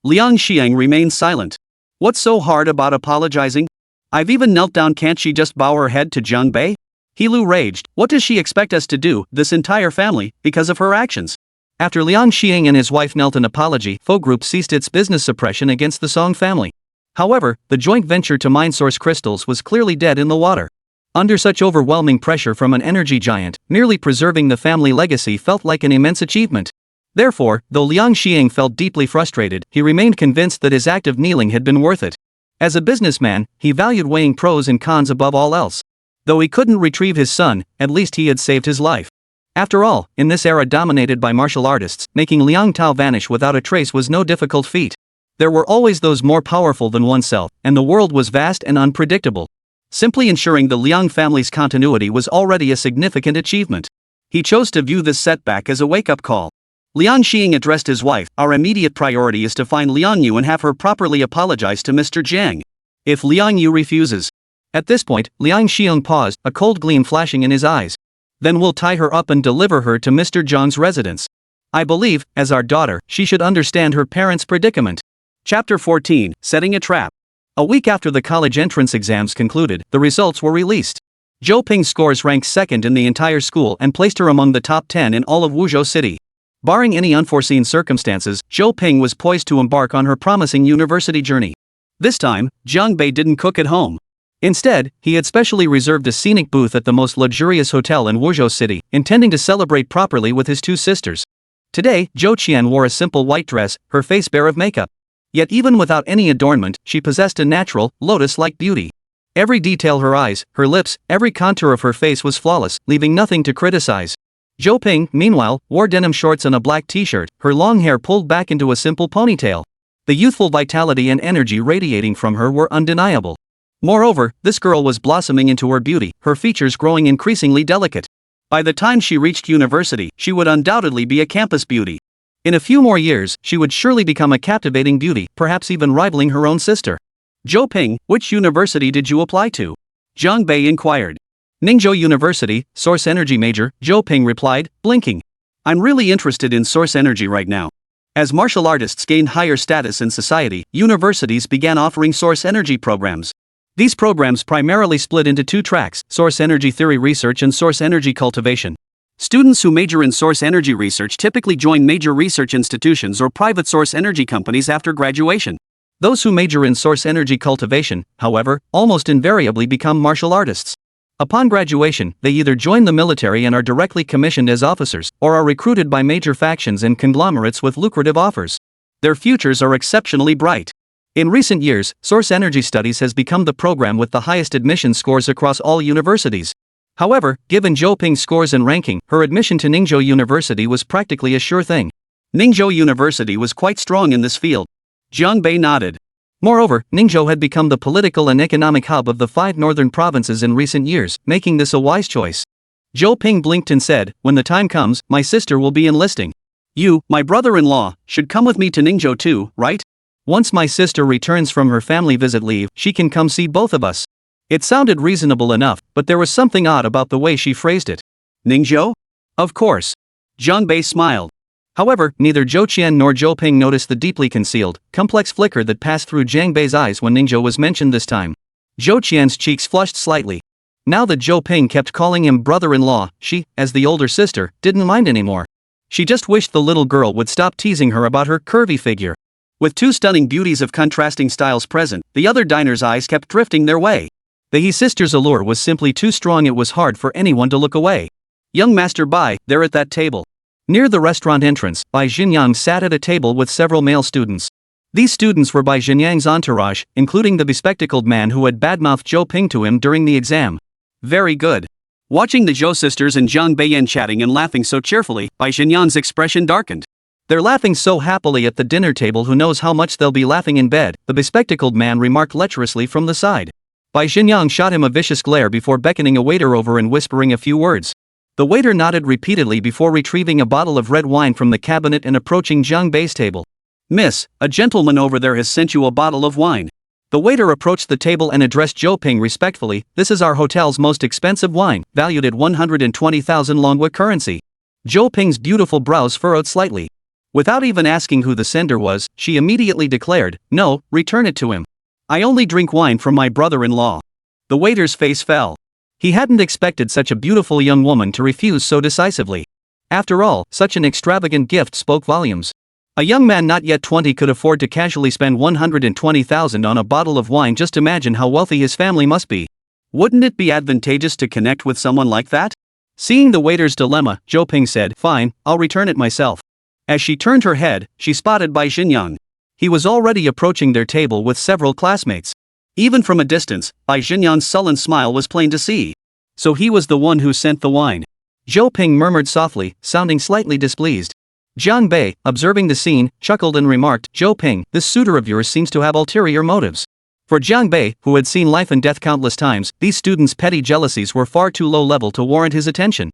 Liang Xiang remained silent. What's so hard about apologizing? I've even knelt down, can't she just bow her head to Zhang Bei? He Lu raged, what does she expect us to do, this entire family, because of her actions? After Liang Xiang and his wife knelt an apology, Fo Group ceased its business suppression against the Song family. However, the joint venture to mine source crystals was clearly dead in the water. Under such overwhelming pressure from an energy giant, merely preserving the family legacy felt like an immense achievement. Therefore, though Liang Xiang felt deeply frustrated, he remained convinced that his act of kneeling had been worth it. As a businessman, he valued weighing pros and cons above all else. Though he couldn't retrieve his son, at least he had saved his life. After all, in this era dominated by martial artists, making Liang Tao vanish without a trace was no difficult feat. There were always those more powerful than oneself, and the world was vast and unpredictable. Simply ensuring the Liang family's continuity was already a significant achievement. He chose to view this setback as a wake-up call. Liang Xiang addressed his wife, our immediate priority is to find Liang Yu and have her properly apologize to Mr. Jiang. If Liang Yu refuses. At this point, Liang Xiang paused, a cold gleam flashing in his eyes. Then we'll tie her up and deliver her to Mr. Zhang's residence. I believe, as our daughter, she should understand her parents' predicament. Chapter 14, Setting a Trap. A week after the college entrance exams concluded, the results were released. Zhou Ping's scores ranked second in the entire school and placed her among the top 10 in all of Wuzhou City. Barring any unforeseen circumstances, Zhou Ping was poised to embark on her promising university journey. This time, Zhang Bei didn't cook at home. Instead, he had specially reserved a scenic booth at the most luxurious hotel in Wuzhou City, intending to celebrate properly with his two sisters. Today, Zhou Qian wore a simple white dress, her face bare of makeup. Yet even without any adornment, she possessed a natural, lotus-like beauty. Every detail, her eyes, her lips, every contour of her face was flawless, leaving nothing to criticize. Zhou Ping, meanwhile, wore denim shorts and a black t-shirt, her long hair pulled back into a simple ponytail. The youthful vitality and energy radiating from her were undeniable. Moreover, this girl was blossoming into her beauty, her features growing increasingly delicate. By the time she reached university, she would undoubtedly be a campus beauty. In a few more years, she would surely become a captivating beauty, perhaps even rivaling her own sister. Zhou Ping, which university did you apply to? Zhang Bei inquired. Ningzhou University, Source Energy major, Zhou Ping replied, blinking. I'm really interested in source energy right now. As martial artists gained higher status in society, universities began offering source energy programs. These programs primarily split into two tracks, source energy theory research and source energy cultivation. Students who major in source energy research typically join major research institutions or private source energy companies after graduation. Those who major in source energy cultivation, however, almost invariably become martial artists. Upon graduation, they either join the military and are directly commissioned as officers, or are recruited by major factions and conglomerates with lucrative offers. Their futures are exceptionally bright. In recent years, Source Energy Studies has become the program with the highest admission scores across all universities. However, given Zhou Ping's scores and ranking, her admission to Ningzhou University was practically a sure thing. Ningzhou University was quite strong in this field. Zhang Bei nodded. Moreover, Ningzhou had become the political and economic hub of the 5 northern provinces in recent years, making this a wise choice. Zhou Ping blinked and said, when the time comes, my sister will be enlisting. You, my brother-in-law, should come with me to Ningzhou too, right? Once my sister returns from her family visit leave, she can come see both of us. It sounded reasonable enough, but there was something odd about the way she phrased it. Ningzhou? Of course. Zhang Bei smiled. However, neither Zhou Qian nor Zhou Ping noticed the deeply concealed, complex flicker that passed through Zhang Bei's eyes when Ningzhou was mentioned this time. Zhou Qian's cheeks flushed slightly. Now that Zhou Ping kept calling him brother-in-law, she, as the older sister, didn't mind anymore. She just wished the little girl would stop teasing her about her curvy figure. With two stunning beauties of contrasting styles present, the other diner's eyes kept drifting their way. The He sisters' allure was simply too strong, it was hard for anyone to look away. Young Master Bai, there at that table. Near the restaurant entrance, Bai Xingyang sat at a table with several male students. These students were Bai Xingyang's entourage, including the bespectacled man who had badmouthed Zhou Ping to him during the exam. Very good. Watching the Zhou sisters and Zhang Beiyan chatting and laughing so cheerfully, Bai Xingyang's expression darkened. They're laughing so happily at the dinner table, who knows how much they'll be laughing in bed, the bespectacled man remarked lecherously from the side. Bai Xingyang shot him a vicious glare before beckoning a waiter over and whispering a few words. The waiter nodded repeatedly before retrieving a bottle of red wine from the cabinet and approaching Jiang Bei's table. Miss, a gentleman over there has sent you a bottle of wine. The waiter approached the table and addressed Zhou Ping respectfully. This is our hotel's most expensive wine, valued at 120,000 Manhwa currency. Zhou Ping's beautiful brows furrowed slightly. Without even asking who the sender was, she immediately declared, "No, return it to him. I only drink wine from my brother-in-law." The waiter's face fell. He hadn't expected such a beautiful young woman to refuse so decisively. After all, such an extravagant gift spoke volumes. A young man not yet 20 could afford to casually spend 120,000 on a bottle of wine. Just imagine how wealthy his family must be. Wouldn't it be advantageous to connect with someone like that? Seeing the waiter's dilemma, Zhou Ping said, "Fine, I'll return it myself." As she turned her head, she spotted Bai Xingyang. He was already approaching their table with several classmates. Even from a distance, Bai Xingyang's sullen smile was plain to see. So he was the one who sent the wine. Zhou Ping murmured softly, sounding slightly displeased. Jiang Bei, observing the scene, chuckled and remarked, "Zhou Ping, this suitor of yours seems to have ulterior motives." For Jiang Bei, who had seen life and death countless times, these students' petty jealousies were far too low level to warrant his attention.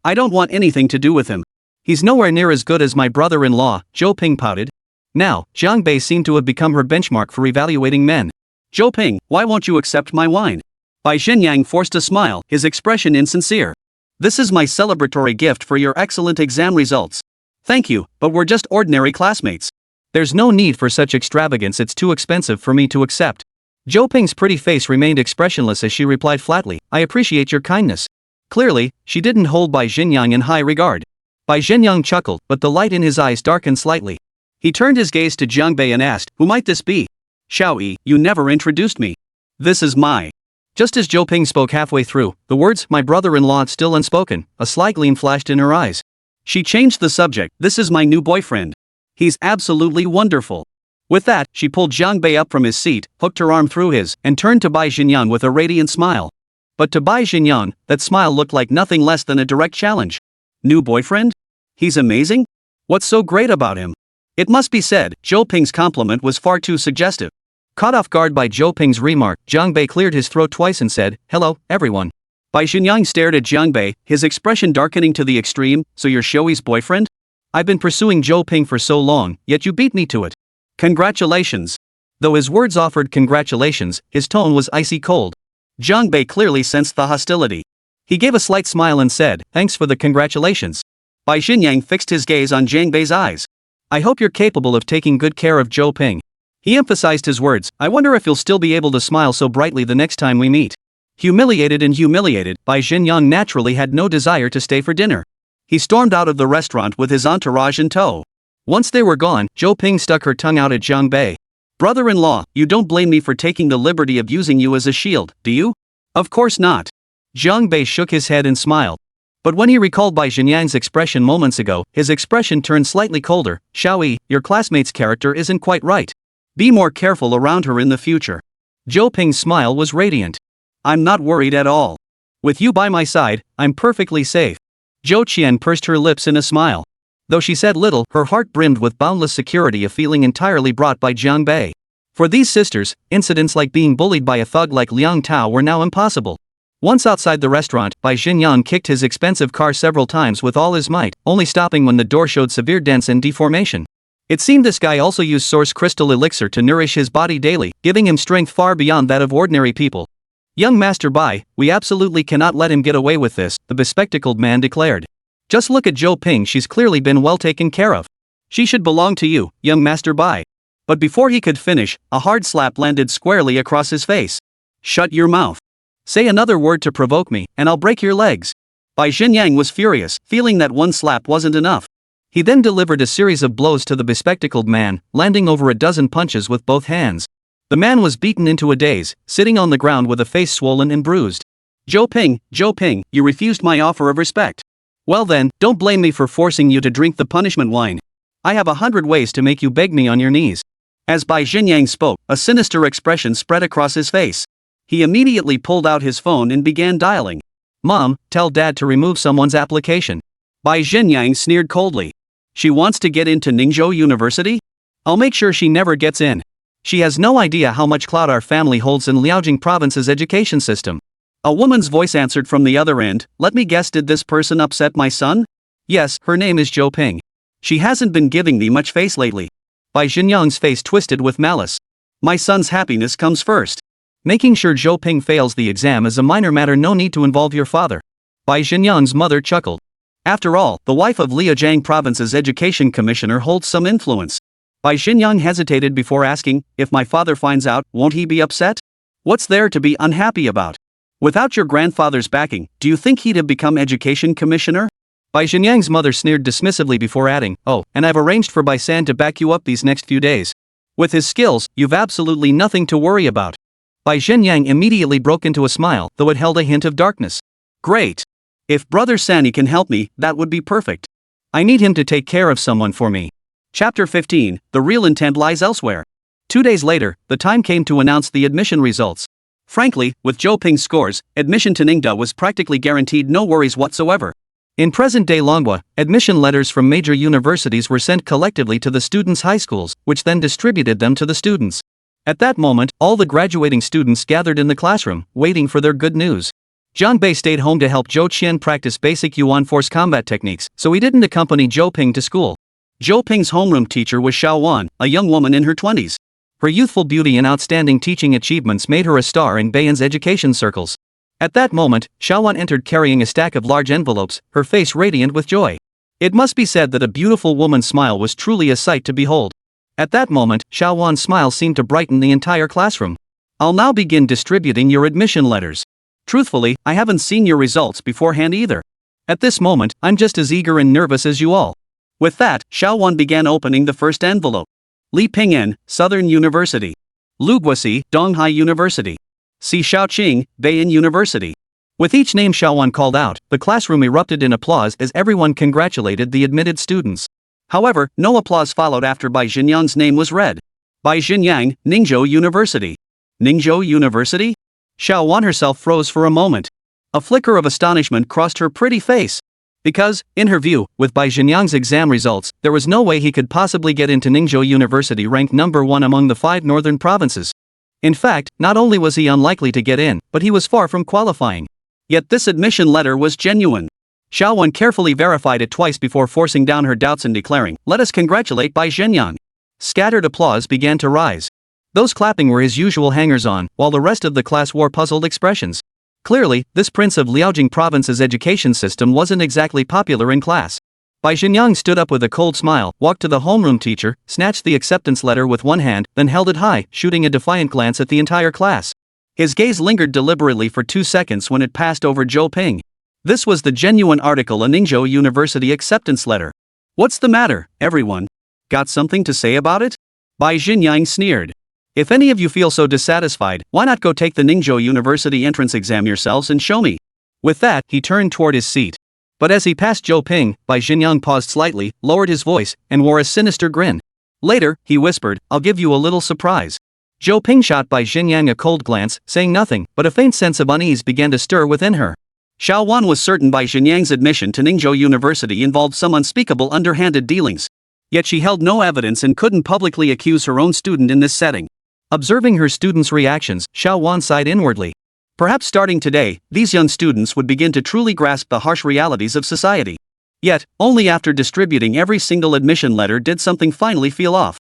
I don't want anything to do with him. He's nowhere near as good as my brother-in-law, Zhou Ping pouted. Now, Jiang Bei seemed to have become her benchmark for evaluating men. Zhou Ping, why won't you accept my wine? Bai Xingyang forced a smile, his expression insincere. This is my celebratory gift for your excellent exam results. Thank you, but we're just ordinary classmates. There's no need for such extravagance, it's too expensive for me to accept. Zhou Ping's pretty face remained expressionless as she replied flatly, "I appreciate your kindness." Clearly, she didn't hold Bai Xingyang in high regard. Bai Xingyang chuckled, but the light in his eyes darkened slightly. He turned his gaze to Jiang Bei and asked, "Who might this be?" "Xiaoyi, you never introduced me. This is my..." Just as Zhou Ping spoke halfway through, the words, "my brother-in-law," still unspoken, a sly gleam flashed in her eyes. She changed the subject, "This is my new boyfriend. He's absolutely wonderful." With that, she pulled Jiang Bei up from his seat, hooked her arm through his, and turned to Bai Xingyang with a radiant smile. But to Bai Xingyang, that smile looked like nothing less than a direct challenge. New boyfriend? He's amazing? What's so great about him? It must be said, Zhou Ping's compliment was far too suggestive. Caught off guard by Zhou Ping's remark, Jiang Bei cleared his throat twice and said, "Hello, everyone." Bai Xingyang stared at Jiang Bei, his expression darkening to the extreme. "So you're Xiaoyi's boyfriend? I've been pursuing Zhou Ping for so long, yet you beat me to it. Congratulations." Though his words offered congratulations, his tone was icy cold. Jiang Bei clearly sensed the hostility. He gave a slight smile and said, "Thanks for the congratulations." Bai Xingyang fixed his gaze on Jiang Bei's eyes. "I hope you're capable of taking good care of Zhou Ping." He emphasized his words, "I wonder if you'll still be able to smile so brightly the next time we meet." Humiliated and humiliated, Bai Xingyang naturally had no desire to stay for dinner. He stormed out of the restaurant with his entourage in tow. Once they were gone, Zhou Ping stuck her tongue out at Jiang Bei. "Brother-in-law, you don't blame me for taking the liberty of using you as a shield, do you?" "Of course not." Jiang Bei shook his head and smiled. But when he recalled Bai Xingyang's expression moments ago, his expression turned slightly colder. "Xiaoyi, your classmate's character isn't quite right. Be more careful around her in the future." Zhou Ping's smile was radiant. "I'm not worried at all. With you by my side, I'm perfectly safe." Zhou Qian pursed her lips in a smile. Though she said little, her heart brimmed with boundless security, a feeling entirely brought by Jiang Bei. For these sisters, incidents like being bullied by a thug like Liang Tao were now impossible. Once outside the restaurant, Bai Xingyang kicked his expensive car several times with all his might, only stopping when the door showed severe dents and deformation. It seemed this guy also used source crystal elixir to nourish his body daily, giving him strength far beyond that of ordinary people. "Young Master Bai, we absolutely cannot let him get away with this," the bespectacled man declared. "Just look at Zhou Ping, she's clearly been well taken care of. She should belong to you, young Master Bai." But before he could finish, a hard slap landed squarely across his face. "Shut your mouth. Say another word to provoke me, and I'll break your legs." Bai Xingyang was furious, feeling that one slap wasn't enough. He then delivered a series of blows to the bespectacled man, landing over a dozen punches with both hands. The man was beaten into a daze, sitting on the ground with a face swollen and bruised. Zhou Ping, you refused my offer of respect. Well then, don't blame me for forcing you to drink the punishment wine. I have 100 ways to make you beg me on your knees." As Bai Xingyang spoke, a sinister expression spread across his face. He immediately pulled out his phone and began dialing. "Mom, tell Dad to remove someone's application." Bai Xingyang sneered coldly. "She wants to get into Ningzhou University? I'll make sure she never gets in. She has no idea how much clout our family holds in Liaojing Province's education system." A woman's voice answered from the other end. Let me guess, did this person upset my son? Yes, her name is Zhou Ping. She hasn't been giving me much face lately. Bai Xinyan's face twisted with malice. My son's happiness comes first. Making sure Zhou Ping fails the exam is a minor matter, no need to involve your father. Bai Xinyan's mother chuckled. After all, the wife of Liaojiang Province's education commissioner holds some influence. Bai Xinyang hesitated before asking, if my father finds out, won't he be upset? What's there to be unhappy about? Without your grandfather's backing, do you think he'd have become education commissioner? Bai Xinyang's mother sneered dismissively before adding, oh, and I've arranged for Bai San to back you up these next few days. With his skills, you've absolutely nothing to worry about. Bai Xinyang immediately broke into a smile, though it held a hint of darkness. Great. If Brother Sani can help me, that would be perfect. I need him to take care of someone for me. Chapter 15, The Real Intent Lies Elsewhere. 2 days later, the time came to announce the admission results. Frankly, with Zhou Ping's scores, admission to Ningda was practically guaranteed, no worries whatsoever. In present-day Manhwa, admission letters from major universities were sent collectively to the students' high schools, which then distributed them to the students. At that moment, all the graduating students gathered in the classroom, waiting for their good news. Zhang Bei stayed home to help Zhou Qian practice basic Yuan force combat techniques, so he didn't accompany Zhou Ping to school. Zhou Ping's homeroom teacher was Xiao Wan, a young woman in her 20s. Her youthful beauty and outstanding teaching achievements made her a star in Beiyan's education circles. At that moment, Xiao Wan entered carrying a stack of large envelopes, her face radiant with joy. It must be said that a beautiful woman's smile was truly a sight to behold. At that moment, Xiao Wan's smile seemed to brighten the entire classroom. I'll now begin distributing your admission letters. Truthfully, I haven't seen your results beforehand either. At this moment, I'm just as eager and nervous as you all. With that, Xiao Wan began opening the first envelope. Li Ping'an, Southern University. Lu Guosi, Donghai University. Si Shaoqing, Beiyan University. With each name Xiao Wan called out, the classroom erupted in applause as everyone congratulated the admitted students. However, no applause followed after Bai Xinyang's name was read. Bai Xinyang, Ningzhou University. Ningzhou University? Xiao Wan herself froze for a moment. A flicker of astonishment crossed her pretty face. Because, in her view, with Bai Xinyang's exam results, there was no way he could possibly get into Ningzhou University, ranked number 1 among the 5 northern provinces. In fact, not only was he unlikely to get in, but he was far from qualifying. Yet this admission letter was genuine. Xiao Wan carefully verified it twice before forcing down her doubts and declaring, "Let us congratulate Bai Xinyang." Scattered applause began to rise. Those clapping were his usual hangers-on, while the rest of the class wore puzzled expressions. Clearly, this prince of Liaojiang Province's education system wasn't exactly popular in class. Bai Xinyang stood up with a cold smile, walked to the homeroom teacher, snatched the acceptance letter with one hand, then held it high, shooting a defiant glance at the entire class. His gaze lingered deliberately for 2 seconds when it passed over Zhou Ping. This was the genuine article, a Ningzhou University acceptance letter. What's the matter, everyone? Got something to say about it? Bai Xinyang sneered. If any of you feel so dissatisfied, why not go take the Ningzhou University entrance exam yourselves and show me? With that, he turned toward his seat. But as he passed Zhou Ping, Bai Xinyang paused slightly, lowered his voice, and wore a sinister grin. Later, he whispered, "I'll give you a little surprise." Zhou Ping shot Bai Xinyang a cold glance, saying nothing, but a faint sense of unease began to stir within her. Xiao Wan was certain Bai Xinyang's admission to Ningzhou University involved some unspeakable underhanded dealings. Yet she held no evidence and couldn't publicly accuse her own student in this setting. Observing her students' reactions, Xiao Wan sighed inwardly. Perhaps starting today, these young students would begin to truly grasp the harsh realities of society. Yet, only after distributing every single admission letter did something finally feel off.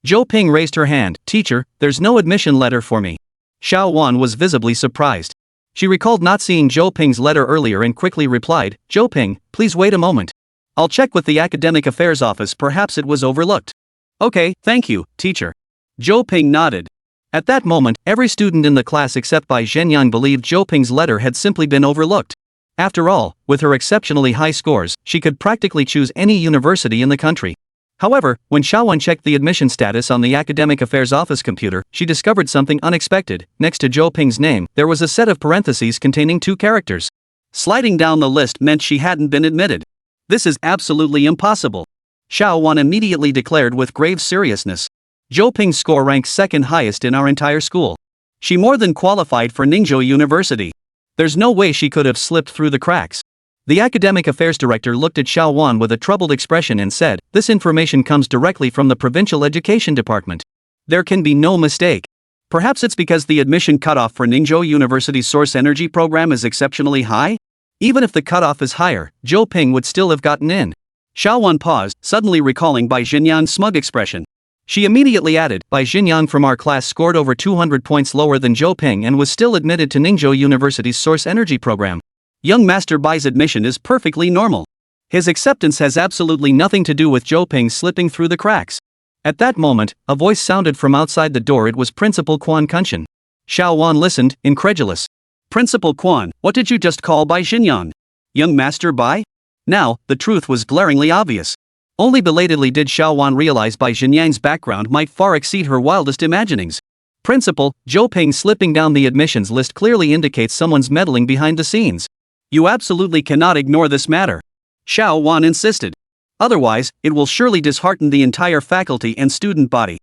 Zhou Ping raised her hand. "Teacher, there's no admission letter for me." Xiao Wan was visibly surprised. She recalled not seeing Zhou Ping's letter earlier and quickly replied, "Zhou Ping, please wait a moment. I'll check with the Academic Affairs Office, perhaps it was overlooked." "Okay, thank you, teacher." Zhou Ping nodded. At that moment, every student in the class except Bai Xinyang believed Zhou Ping's letter had simply been overlooked. After all, with her exceptionally high scores, she could practically choose any university in the country. However, when Xiao Wan checked the admission status on the Academic Affairs Office computer, she discovered something unexpected. Next to Zhou Ping's name, there was a set of parentheses containing 2 characters. Sliding down the list meant she hadn't been admitted. "This is absolutely impossible," Xiao Wan immediately declared with grave seriousness. "Zhou Ping's score ranks 2nd highest in our entire school. She more than qualified for Ningzhou University. There's no way she could have slipped through the cracks." The academic affairs director looked at Xiao Wan with a troubled expression and said, "This information comes directly from the provincial education department. There can be no mistake." Perhaps it's because the admission cutoff for Ningzhou University's source energy program is exceptionally high? Even if the cutoff is higher, Zhou Ping would still have gotten in. Xiaowan paused, suddenly recalling Bai Xinyan's smug expression. She immediately added, Bai Xinyan from our class scored over 200 points lower than Zhou Ping and was still admitted to Ningzhou University's source energy program. Young Master Bai's admission is perfectly normal. His acceptance has absolutely nothing to do with Zhou Ping slipping through the cracks. At that moment, a voice sounded from outside the door. It was Principal Quan Kunshan. Xiaowan listened, incredulous. Principal Quan, what did you just call Bai Xinyan? Young Master Bai? Now, the truth was glaringly obvious. Only belatedly did Xiaowan realize Bai Xinyan's background might far exceed her wildest imaginings. Principal, Zhou Ping slipping down the admissions list clearly indicates someone's meddling behind the scenes. You absolutely cannot ignore this matter. Xiaowan insisted. Otherwise, it will surely dishearten the entire faculty and student body.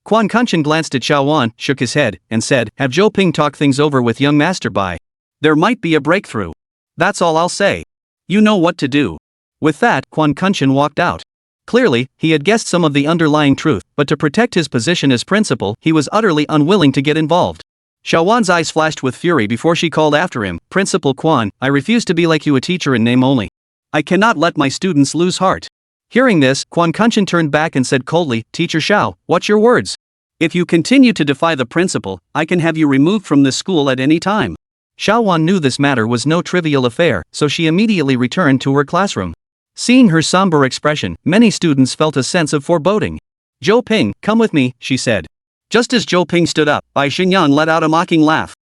Quan Kunshan glanced at Xiaowan, shook his head, and said, have Zhou Ping talk things over with young Master Bai. There might be a breakthrough. That's all I'll say. You know what to do. With that, Quan Kunshan walked out. Clearly, he had guessed some of the underlying truth, but to protect his position as principal, he was utterly unwilling to get involved. Xiaowan's eyes flashed with fury before she called after him, Principal Quan, I refuse to be like you, a teacher in name only. I cannot let my students lose heart. Hearing this, Quan Kunshan turned back and said coldly, Teacher Xiao, watch your words. If you continue to defy the principal, I can have you removed from this school at any time. Xiaowan knew this matter was no trivial affair, so she immediately returned to her classroom. Seeing her somber expression, many students felt a sense of foreboding. Zhou Ping, come with me, she said. Just as Zhou Ping stood up, Bai Xinyan let out a mocking laugh.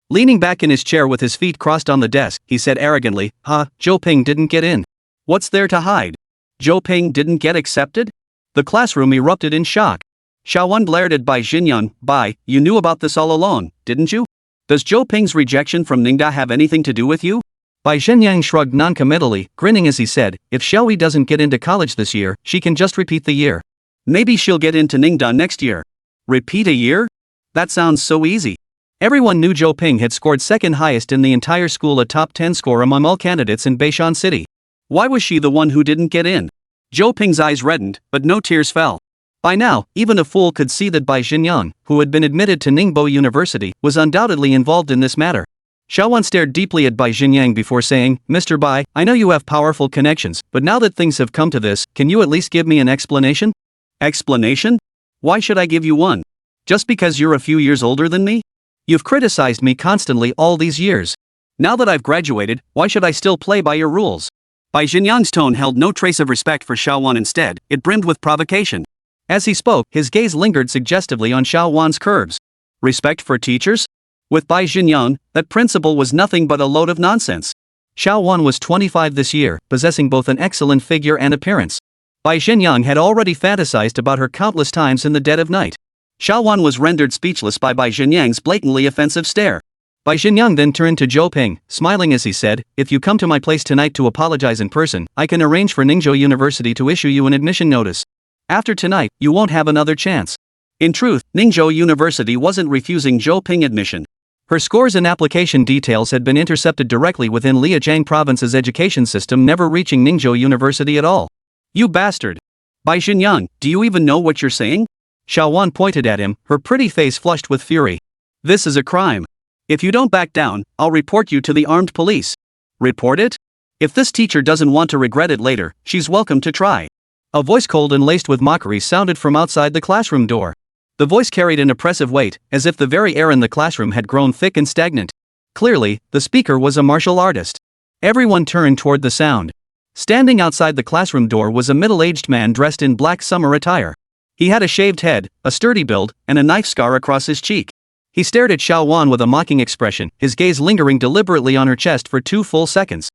Leaning back in his chair with his feet crossed on the desk, he said arrogantly, Zhou Ping didn't get in. What's there to hide? Zhou Ping didn't get accepted? The classroom erupted in shock. Xiaowan glared at Bai Xinyan. Bai, you knew about this all along, didn't you? Does Zhou Ping's rejection from Ningda have anything to do with you? Bai Xinyan shrugged noncommittally, grinning as he said, if Xiaoyi doesn't get into college this year, she can just repeat the year. Maybe she'll get into Ningda next year. Repeat a year? That sounds so easy. Everyone knew Zhou Ping had scored second highest in the entire school, a top 10 score among all candidates in Beishan City. Why was she the one who didn't get in? Zhou Ping's eyes reddened, but no tears fell. By now, even a fool could see that Bai Xinyan, who had been admitted to Ningbo University, was undoubtedly involved in this matter. Xiaowan stared deeply at Bai Xinyan before saying, Mr. Bai, I know you have powerful connections, but now that things have come to this, can you at least give me an explanation? Explanation? Why should I give you one? Just because you're a few years older than me? You've criticized me constantly all these years. Now that I've graduated, why should I still play by your rules? Bai Xinyan's tone held no trace of respect for Xiaowan. Instead, it brimmed with provocation. As he spoke, his gaze lingered suggestively on Xiaowan's curves. Respect for teachers? With Bai Xinyan, that principle was nothing but a load of nonsense. Xiaowan was 25 this year, possessing both an excellent figure and appearance. Bai Xinyan had already fantasized about her countless times in the dead of night. Xiaowan was rendered speechless by Bai Xinyan's blatantly offensive stare. Bai Xinyan then turned to Zhou Ping, smiling as he said, if you come to my place tonight to apologize in person, I can arrange for Ningzhou University to issue you an admission notice. After tonight, you won't have another chance. In truth, Ningzhou University wasn't refusing Zhou Ping admission. Her scores and application details had been intercepted directly within Liajiang Province's education system, never reaching Ningzhou University at all. You bastard! Bai Xinyan, do you even know what you're saying? Xiaowan pointed at him, her pretty face flushed with fury. This is a crime. If you don't back down, I'll report you to the armed police. Report it? If this teacher doesn't want to regret it later, she's welcome to try. A voice cold and laced with mockery sounded from outside the classroom door. The voice carried an oppressive weight, as if the very air in the classroom had grown thick and stagnant. Clearly, the speaker was a martial artist. Everyone turned toward the sound. Standing outside the classroom door was a middle-aged man dressed in black summer attire. He had a shaved head, a sturdy build, and a knife scar across his cheek. He stared at Xiaowan with a mocking expression, his gaze lingering deliberately on her chest for 2 full seconds.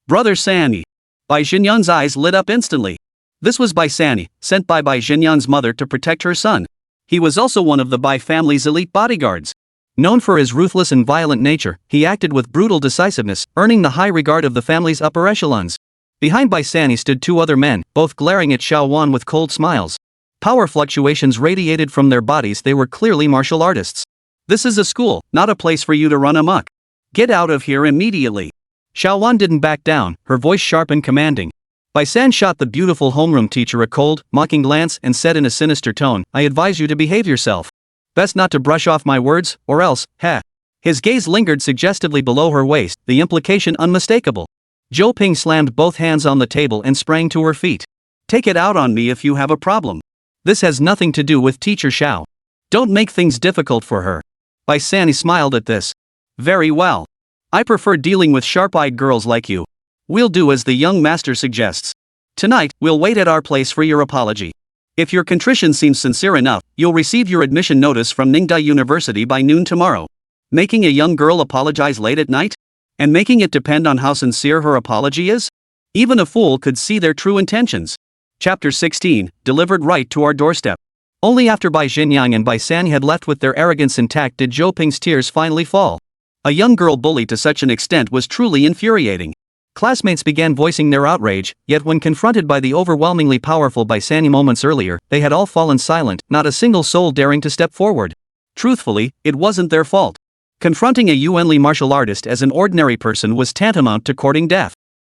Brother Sani. Bai Xinyan's eyes lit up instantly. This was Bai Sani, sent by Bai Xinyan's mother to protect her son. He was also one of the Bai family's elite bodyguards. Known for his ruthless and violent nature, he acted with brutal decisiveness, earning the high regard of the family's upper echelons. Behind Bai Sani stood 2 other men, both glaring at Xiaowan with cold smiles. Power fluctuations radiated from their bodies. They were clearly martial artists. This is a school, not a place for you to run amok. Get out of here immediately. Xiaowan didn't back down, her voice sharp and commanding. Bai San shot the beautiful homeroom teacher a cold, mocking glance and said in a sinister tone, I advise you to behave yourself. Best not to brush off my words, or else, heh. His gaze lingered suggestively below her waist, the implication unmistakable. Zhou Ping slammed both hands on the table and sprang to her feet. Take it out on me if you have a problem. This has nothing to do with Teacher Xiao. Don't make things difficult for her. Bai Sanni smiled at this. Very well. I prefer dealing with sharp-eyed girls like you. We'll do as the young master suggests. Tonight, we'll wait at our place for your apology. If your contrition seems sincere enough, you'll receive your admission notice from Ningda University by noon tomorrow. Making a young girl apologize late at night? And making it depend on how sincere her apology is? Even a fool could see their true intentions. Chapter 16, delivered right to our doorstep. Only after Bai Xingyang and Bai San had left with their arrogance intact did Zhou Ping's tears finally fall. A young girl bullied to such an extent was truly infuriating. Classmates began voicing their outrage, yet when confronted by the overwhelmingly powerful Bai Sanni moments earlier, they had all fallen silent, not a single soul daring to step forward. Truthfully, it wasn't their fault. Confronting a Yuanli martial artist as an ordinary person was tantamount to courting death.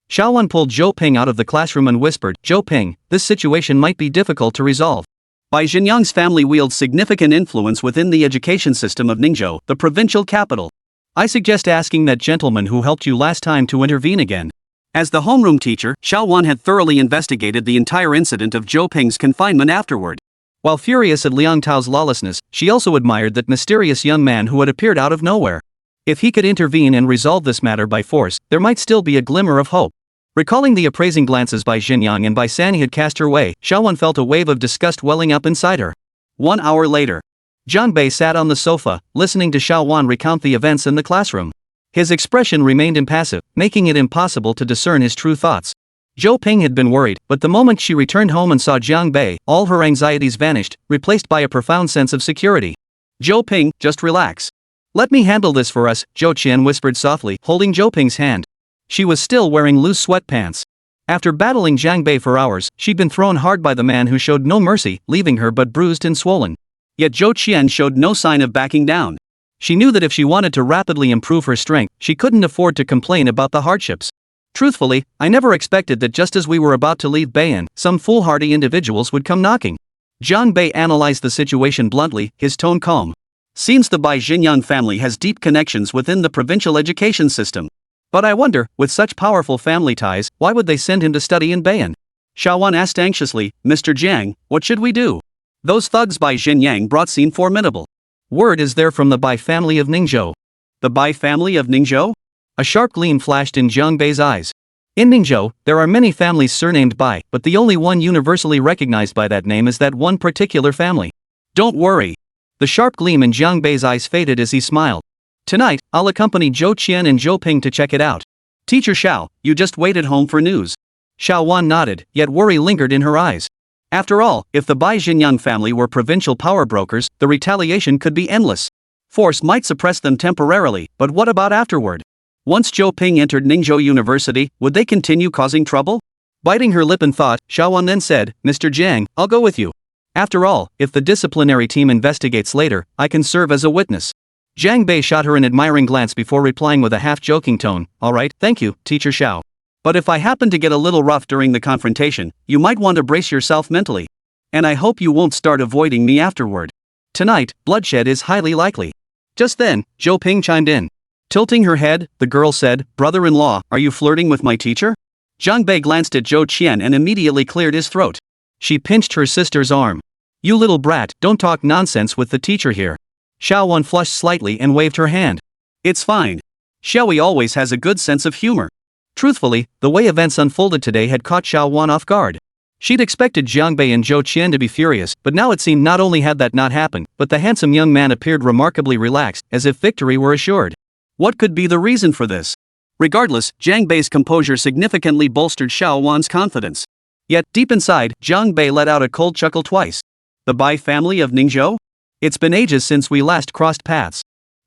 Xiaowan pulled Zhou Ping out of the classroom and whispered, Zhou Ping, this situation might be difficult to resolve. Bai Xingyang's family wields significant influence within the education system of Ningzhou, the provincial capital. I suggest asking that gentleman who helped you last time to intervene again. As the homeroom teacher, Xiaowan had thoroughly investigated the entire incident of Zhou Ping's confinement afterward. While furious at Liang Tao's lawlessness, she also admired that mysterious young man who had appeared out of nowhere. If he could intervene and resolve this matter by force, there might still be a glimmer of hope. Recalling the appraising glances Bai Xingyang and Bai Sanni had cast her way, Xiaowan felt a wave of disgust welling up inside her. 1 hour later, Zhang Bei sat on the sofa, listening to Xiaowan recount the events in the classroom. His expression remained impassive, making it impossible to discern his true thoughts. Zhou Ping had been worried, but the moment she returned home and saw Zhang Bei, all her anxieties vanished, replaced by a profound sense of security. Zhou Ping, just relax. Let me handle this for us, Zhou Qian whispered softly, holding Zhou Ping's hand. She was still wearing loose sweatpants. After battling Zhang Bei for hours, she'd been thrown hard by the man who showed no mercy, leaving her but bruised and swollen. Yet Zhou Qian showed no sign of backing down. She knew that if she wanted to rapidly improve her strength, she couldn't afford to complain about the hardships. Truthfully, I never expected that just as we were about to leave Bei'an, some foolhardy individuals would come knocking. Zhang Bei analyzed the situation bluntly, his tone calm. Seems the Bai Xingyang family has deep connections within the provincial education system. But I wonder, with such powerful family ties, why would they send him to study in Bei'an? Xiaowan asked anxiously, Mr. Jiang, what should we do? Those thugs Bai Xingyang brought seem formidable. Word is there from the Bai family of Ningzhou. The Bai family of Ningzhou? A sharp gleam flashed in Zhang Bei's eyes. In Ningzhou, there are many families surnamed Bai, but the only one universally recognized by that name is that one particular family. Don't worry. The sharp gleam in Zhang Bei's eyes faded as he smiled. Tonight, I'll accompany Zhou Qian and Zhou Ping to check it out. Teacher Xiao, you just waited home for news. Xiaowan nodded, yet worry lingered in her eyes. After all, if the Bai Xingyang family were provincial power brokers, the retaliation could be endless. Force might suppress them temporarily, but what about afterward? Once Zhou Ping entered Ningzhou University, would they continue causing trouble? Biting her lip in thought, Xiaowan then said, Mr. Jiang, I'll go with you. After all, if the disciplinary team investigates later, I can serve as a witness. Zhang Bei shot her an admiring glance before replying with a half-joking tone, all right, thank you, Teacher Xiao. But if I happen to get a little rough during the confrontation, you might want to brace yourself mentally. And I hope you won't start avoiding me afterward. Tonight, bloodshed is highly likely. Just then, Zhou Ping chimed in. Tilting her head, the girl said, Brother-in-law, are you flirting with my teacher? Zhang Bei glanced at Zhou Qian and immediately cleared his throat. She pinched her sister's arm. You little brat, don't talk nonsense with the teacher here. Xiaowan flushed slightly and waved her hand. It's fine. Xiaoyi always has a good sense of humor. Truthfully, the way events unfolded today had caught Xiaowan off guard. She'd expected Zhang Bei and Zhou Qian to be furious, but now it seemed not only had that not happened, but the handsome young man appeared remarkably relaxed, as if victory were assured. What could be the reason for this? Regardless, Zhang Bei's composure significantly bolstered Xiaowan's confidence. Yet, deep inside, Zhang Bei let out a cold chuckle twice. The Bai family of Ningzhou? It's been ages since we last crossed paths.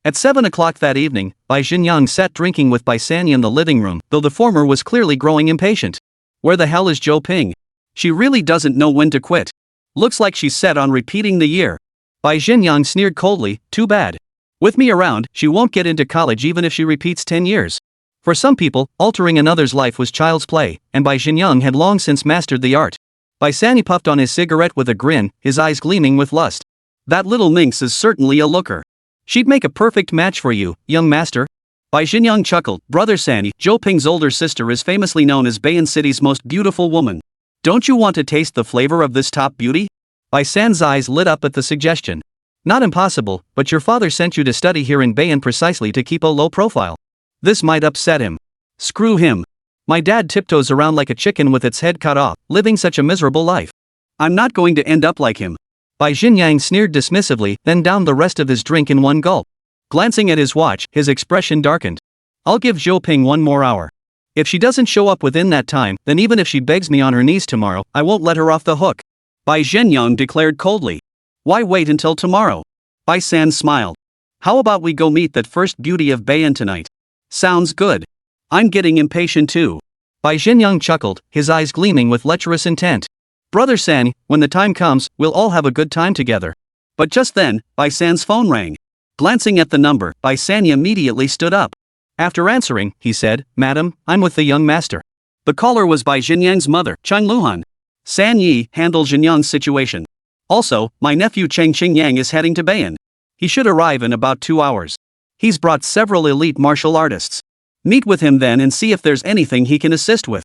At 7 o'clock that evening, Bai Xingyang sat drinking with Bai Sanni in the living room, though the former was clearly growing impatient. Where the hell is Zhou Ping? She really doesn't know when to quit. Looks like she's set on repeating the year. Bai Xingyang sneered coldly, too bad. With me around, she won't get into college even if she repeats 10 years. For some people, altering another's life was child's play, and Bai Xingyang had long since mastered the art. Bai Sanni puffed on his cigarette with a grin, his eyes gleaming with lust. That little minx is certainly a looker. She'd make a perfect match for you, young master. Bai Xingyang chuckled. Brother Sanyi, Zhou Ping's older sister, is famously known as Bayan City's most beautiful woman. Don't you want to taste the flavor of this top beauty? Bai San's eyes lit up at the suggestion. Not impossible, but your father sent you to study here in Bayan precisely to keep a low profile. This might upset him. Screw him. My dad tiptoes around like a chicken with its head cut off, living such a miserable life. I'm not going to end up like him. Bai Xingyang sneered dismissively, then downed the rest of his drink in one gulp. Glancing at his watch, his expression darkened. I'll give Zhou Ping 1 more hour. If she doesn't show up within that time, then even if she begs me on her knees tomorrow, I won't let her off the hook. Bai Zhenyang declared coldly. Why wait until tomorrow? Bai San smiled. How about we go meet that first beauty of Bayan tonight? Sounds good. I'm getting impatient too. Bai Zhenyang chuckled, his eyes gleaming with lecherous intent. Brother San, when the time comes, we'll all have a good time together. But just then, Bai San's phone rang. Glancing at the number, Bai San immediately stood up. After answering, he said, Madam, I'm with the young master. The caller was Bai Xingyang's mother, Cheng Luhan. San Yi, handle Xingyang's situation. Also, my nephew Cheng Xingyang is heading to Bayan. He should arrive in about 2 hours. He's brought several elite martial artists. Meet with him then and see if there's anything he can assist with.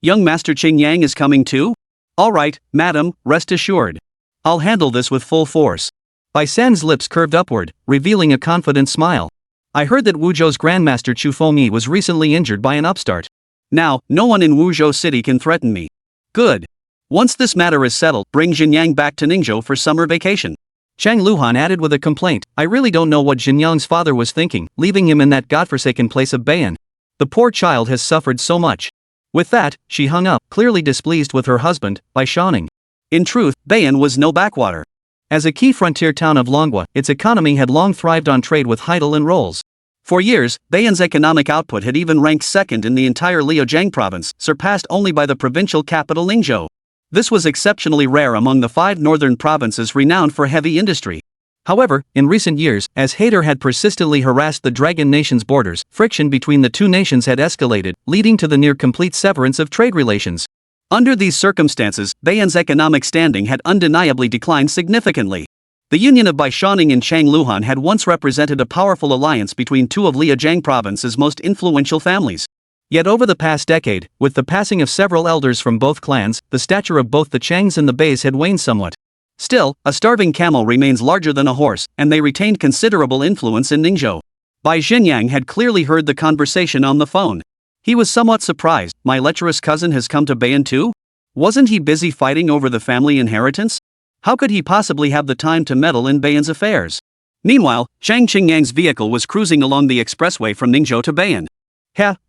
Young Master Xingyang is coming too? Alright, madam, rest assured. I'll handle this with full force. Bai San's lips curved upward, revealing a confident smile. I heard that Wuzhou's Grandmaster Chu Fengyi was recently injured by an upstart. Now, no one in Wuzhou City can threaten me. Good. Once this matter is settled, bring Xingyang back to Ningzhou for summer vacation. Chang Luhan added with a complaint, I really don't know what Xingyang's father was thinking, leaving him in that godforsaken place of Bayan. The poor child has suffered so much. With that, she hung up, clearly displeased with her husband, Bai Shaoning. In truth, Bayan was no backwater. As a key frontier town of Longhua, its economy had long thrived on trade with Heidel and rolls. For years, Bayan's economic output had even ranked second in the entire Liaojiang province, surpassed only by the provincial capital Ningzhou. This was exceptionally rare among the 5 northern provinces renowned for heavy industry. However, in recent years, as Haider had persistently harassed the Dragon Nation's borders, friction between the two nations had escalated, leading to the near-complete severance of trade relations. Under these circumstances, Bayan's economic standing had undeniably declined significantly. The union of Bai Shaoning and Chang Luhan had once represented a powerful alliance between 2 of Liaojiang province's most influential families. Yet over the past decade, with the passing of several elders from both clans, the stature of both the Changs and the Beis had waned somewhat. Still, a starving camel remains larger than a horse, and they retained considerable influence in Ningzhou. Bai Xingyang had clearly heard the conversation on the phone. He was somewhat surprised. My lecherous cousin has come to Bayan too? Wasn't he busy fighting over the family inheritance? How could he possibly have the time to meddle in Bayan's affairs? Meanwhile, Chang Xingyang's vehicle was cruising along the expressway from Ningzhou to Bayan.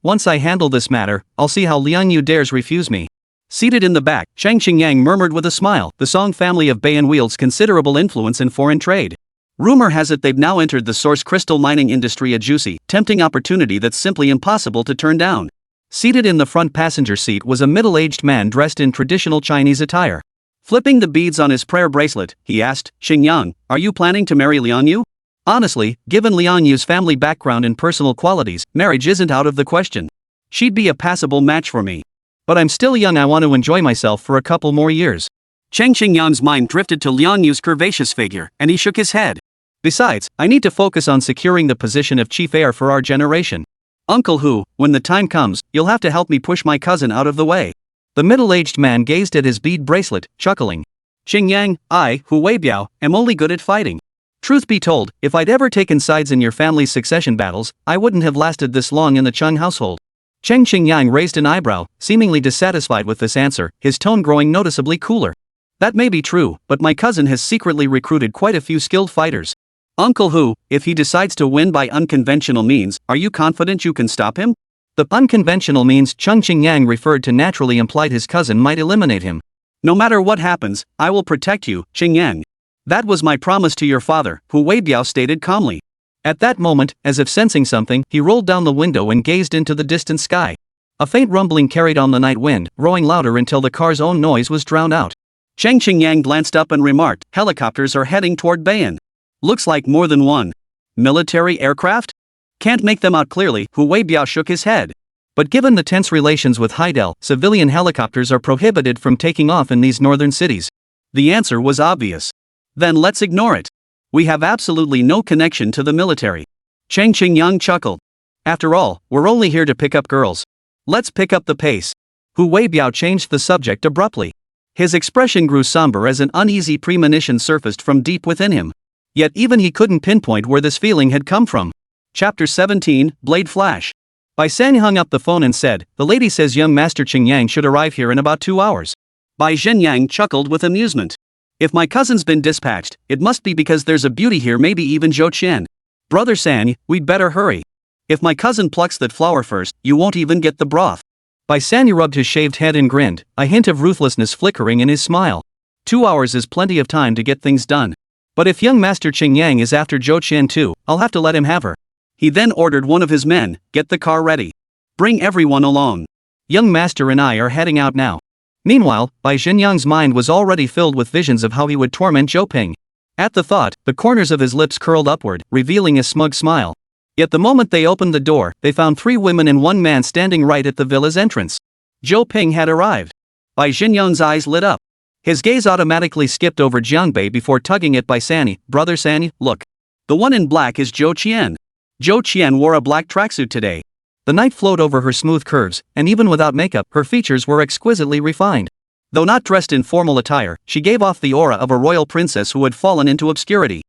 Once I handle this matter, I'll see how Liang Yu dares refuse me. Seated in the back, Chang Xingyang murmured with a smile, the Song family of Bayan wields considerable influence in foreign trade. Rumor has it they've now entered the source crystal mining industry, a juicy, tempting opportunity that's simply impossible to turn down. Seated in the front passenger seat was a middle-aged man dressed in traditional Chinese attire. Flipping the beads on his prayer bracelet, he asked, Xingyang, are you planning to marry Liang Yu? Honestly, given Liang Yu's family background and personal qualities, marriage isn't out of the question. She'd be a passable match for me. But I'm still young, I want to enjoy myself for a couple more years. Chang Xingyang's mind drifted to Liang Yu's curvaceous figure, and he shook his head. Besides, I need to focus on securing the position of chief heir for our generation. Uncle Hu, when the time comes, you'll have to help me push my cousin out of the way. The middle-aged man gazed at his bead bracelet, chuckling. Xingyang, I, Hu Weibiao, am only good at fighting. Truth be told, if I'd ever taken sides in your family's succession battles, I wouldn't have lasted this long in the Cheng household. Cheng Xingyang raised an eyebrow, seemingly dissatisfied with this answer, his tone growing noticeably cooler. That may be true, but my cousin has secretly recruited quite a few skilled fighters. Uncle Hu, if he decides to win by unconventional means, are you confident you can stop him? The unconventional means Cheng Xingyang referred to naturally implied his cousin might eliminate him. No matter what happens, I will protect you, Xingyang. That was my promise to your father, Hu Weibiao stated calmly. At that moment, as if sensing something, he rolled down the window and gazed into the distant sky. A faint rumbling carried on the night wind, growing louder until the car's own noise was drowned out. Cheng Xingyang glanced up and remarked, helicopters are heading toward Bayan. Looks like more than one. Military aircraft? Can't make them out clearly, Hu Weibiao shook his head. But given the tense relations with Heidel, civilian helicopters are prohibited from taking off in these northern cities. The answer was obvious. Then let's ignore it. We have absolutely no connection to the military. Cheng Qingyang chuckled. After all, we're only here to pick up girls. Let's pick up the pace. Hu Weibiao changed the subject abruptly. His expression grew somber as an uneasy premonition surfaced from deep within him. Yet even he couldn't pinpoint where this feeling had come from. Chapter 17, Blade Flash. Bai San hung up the phone and said, "The lady says young Master Qingyang should arrive here in about 2 hours." Bai Zhenyang chuckled with amusement. "If my cousin's been dispatched, it must be because there's a beauty here, maybe even Zhou Qian. Brother San, we'd better hurry. If my cousin plucks that flower first, you won't even get the broth." Bai San rubbed his shaved head and grinned, a hint of ruthlessness flickering in his smile. 2 hours is plenty of time to get things done. But if young Master Qingyang is after Zhou Qian too, I'll have to let him have her. He then ordered one of his men, "Get the car ready. Bring everyone along. Young Master and I are heading out now." Meanwhile, Bai Zhenyang's mind was already filled with visions of how he would torment Zhou Ping. At the thought, the corners of his lips curled upward, revealing a smug smile. Yet the moment they opened the door, they found 3 women and 1 man standing right at the villa's entrance. Zhou Ping had arrived. Bai Zhenyang's eyes lit up. His gaze automatically skipped over Jiang Bei before tugging at Bai San. "Brother San, look. The one in black is Zhou Qian. Zhou Qian wore a black tracksuit today." The night flowed over her smooth curves, and even without makeup, her features were exquisitely refined. Though not dressed in formal attire, she gave off the aura of a royal princess who had fallen into obscurity.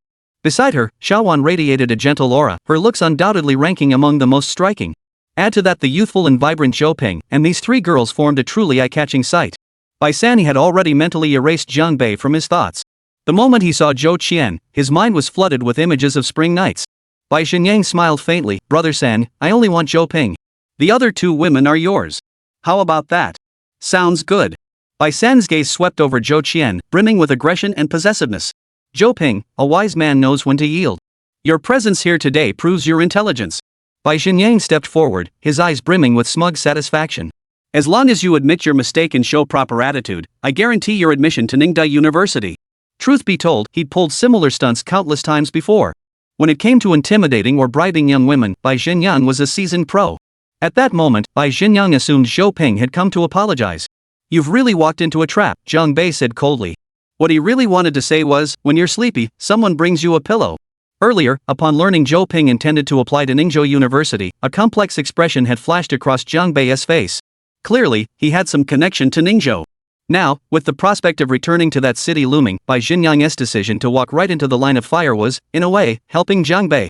Beside her, Xiaowan radiated a gentle aura, her looks undoubtedly ranking among the most striking. Add to that the youthful and vibrant Zhou Ping, and these 3 girls formed a truly eye-catching sight. Bai San had already mentally erased Jiang Bei from his thoughts. The moment he saw Zhou Qian, his mind was flooded with images of spring nights. Bai Zhenyang smiled faintly. "Brother San, I only want Zhou Ping. The other 2 women are yours. How about that?" "Sounds good." Bai San's gaze swept over Zhou Qian, brimming with aggression and possessiveness. "Zhou Ping, a wise man knows when to yield. Your presence here today proves your intelligence." Bai Zhenyang stepped forward, his eyes brimming with smug satisfaction. "As long as you admit your mistake and show proper attitude, I guarantee your admission to Ningdai University." Truth be told, he'd pulled similar stunts countless times before. When it came to intimidating or bribing young women, Bai Zhenyang was a seasoned pro. At that moment, Bai Zhenyang assumed Zhou Ping had come to apologize. "You've really walked into a trap," Jiang Bei said coldly. What he really wanted to say was, "When you're sleepy, someone brings you a pillow." Earlier, upon learning Zhou Ping intended to apply to Ningzhou University, a complex expression had flashed across Jiang Bei's face. Clearly, he had some connection to Ningzhou. Now, with the prospect of returning to that city looming, Bai Zhenyang's decision to walk right into the line of fire was, in a way, helping Jiang Bei.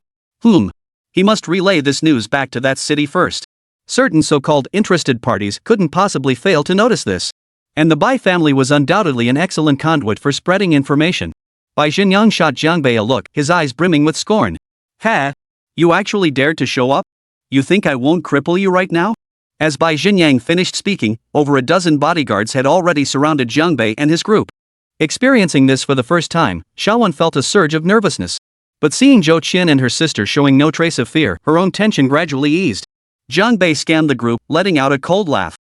He must relay this news back to that city first. Certain so-called interested parties couldn't possibly fail to notice this. And the Bai family was undoubtedly an excellent conduit for spreading information. Bai Zhenyang shot Jiang Bei a look, his eyes brimming with scorn. "Ha! You actually dared to show up? You think I won't cripple you right now?" As Bai Zhenyang finished speaking, over a dozen bodyguards had already surrounded Jiang Bei and his group. Experiencing this for the first time, Xiaowan felt a surge of nervousness. But seeing Zhou Qian and her sister showing no trace of fear, her own tension gradually eased. Jiang Bei scanned the group, letting out a cold laugh.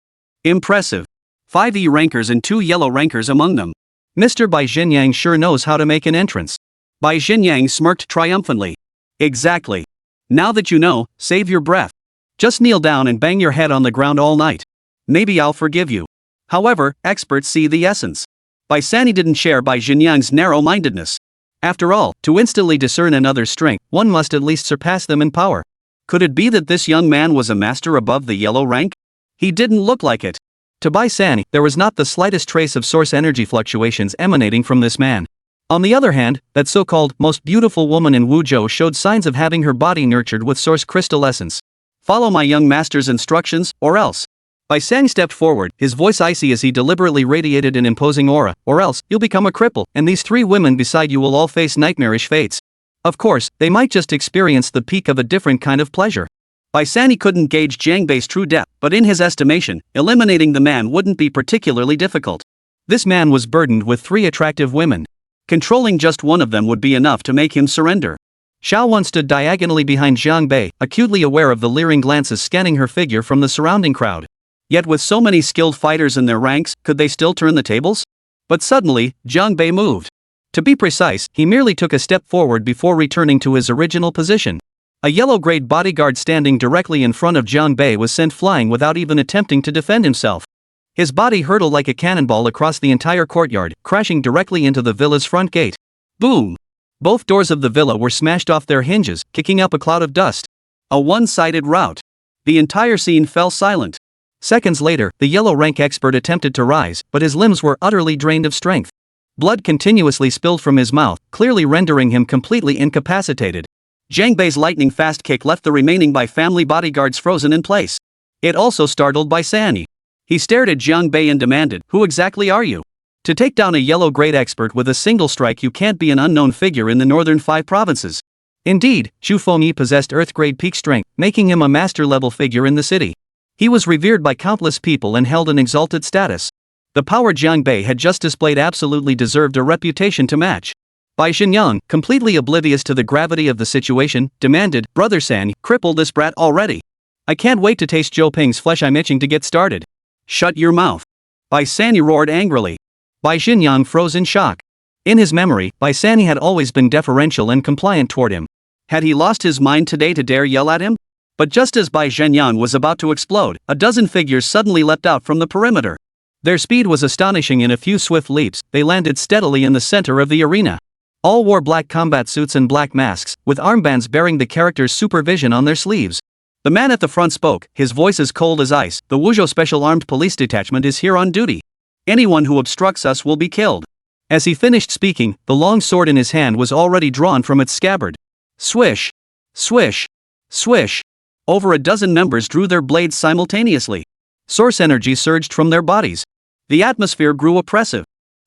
"Impressive. 5 E rankers and 2 yellow rankers among them. Mr. Bai Zhenyang sure knows how to make an entrance." Bai Zhenyang smirked triumphantly. "Exactly. Now that you know, save your breath. Just kneel down and bang your head on the ground all night. Maybe I'll forgive you." However, experts see the essence. Bai San didn't share Bai Zhenyang's narrow-mindedness. After all, to instantly discern another's strength, one must at least surpass them in power. Could it be that this young man was a master above the yellow rank? He didn't look like it. To Bai San, there was not the slightest trace of source energy fluctuations emanating from this man. On the other hand, that so-called most beautiful woman in Wuzhou showed signs of having her body nurtured with source crystal essence. "Follow my young master's instructions, or else." Bai San stepped forward, his voice icy as he deliberately radiated an imposing aura, "Or else, you'll become a cripple, and these 3 women beside you will all face nightmarish fates. Of course, they might just experience the peak of a different kind of pleasure." Bai San couldn't gauge Jiang Bei's true depth, but in his estimation, eliminating the man wouldn't be particularly difficult. This man was burdened with 3 attractive women. Controlling just one of them would be enough to make him surrender. Xiaowan stood diagonally behind Jiang Bei, acutely aware of the leering glances scanning her figure from the surrounding crowd. Yet with so many skilled fighters in their ranks, could they still turn the tables? But suddenly, Jiang Bei moved. To be precise, he merely took a step forward before returning to his original position. A yellow-grade bodyguard standing directly in front of Jiang Bei was sent flying without even attempting to defend himself. His body hurtled like a cannonball across the entire courtyard, crashing directly into the villa's front gate. Boom! Both doors of the villa were smashed off their hinges, kicking up a cloud of dust. A one-sided rout. The entire scene fell silent. Seconds later, the yellow rank expert attempted to rise, but his limbs were utterly drained of strength. Blood continuously spilled from his mouth, clearly rendering him completely incapacitated. Jiang Bei's lightning-fast kick left the remaining Bai family bodyguards frozen in place. It also startled Bai Sanyi. He stared at Jiang Bei and demanded, "Who exactly are you? To take down a yellow grade expert with a single strike, you can't be an unknown figure in the northern 5 provinces." Indeed, Zhu Fengyi possessed earth-grade peak strength, making him a master-level figure in the city. He was revered by countless people and held an exalted status. The power Jiang Bei had just displayed absolutely deserved a reputation to match. Bai Xinyang, completely oblivious to the gravity of the situation, demanded, "Brother Sanyi, cripple this brat already. I can't wait to taste Zhou Ping's flesh. I'm itching to get started." "Shut your mouth!" Bai Sanyi roared angrily. Bai Xinyang froze in shock. In his memory, Bai Sanyi had always been deferential and compliant toward him. Had he lost his mind today to dare yell at him? But just as Bai Zhenyan was about to explode, a dozen figures suddenly leapt out from the perimeter. Their speed was astonishing. In a few swift leaps, they landed steadily in the center of the arena. All wore black combat suits and black masks, with armbands bearing the character's supervision on their sleeves. The man at the front spoke, his voice as cold as ice. "The Wuzhou Special Armed Police Detachment is here on duty. Anyone who obstructs us will be killed." As he finished speaking, the long sword in his hand was already drawn from its scabbard. Swish! Swish! Swish! Over a dozen members drew their blades simultaneously. Source energy surged from their bodies. The atmosphere grew oppressive.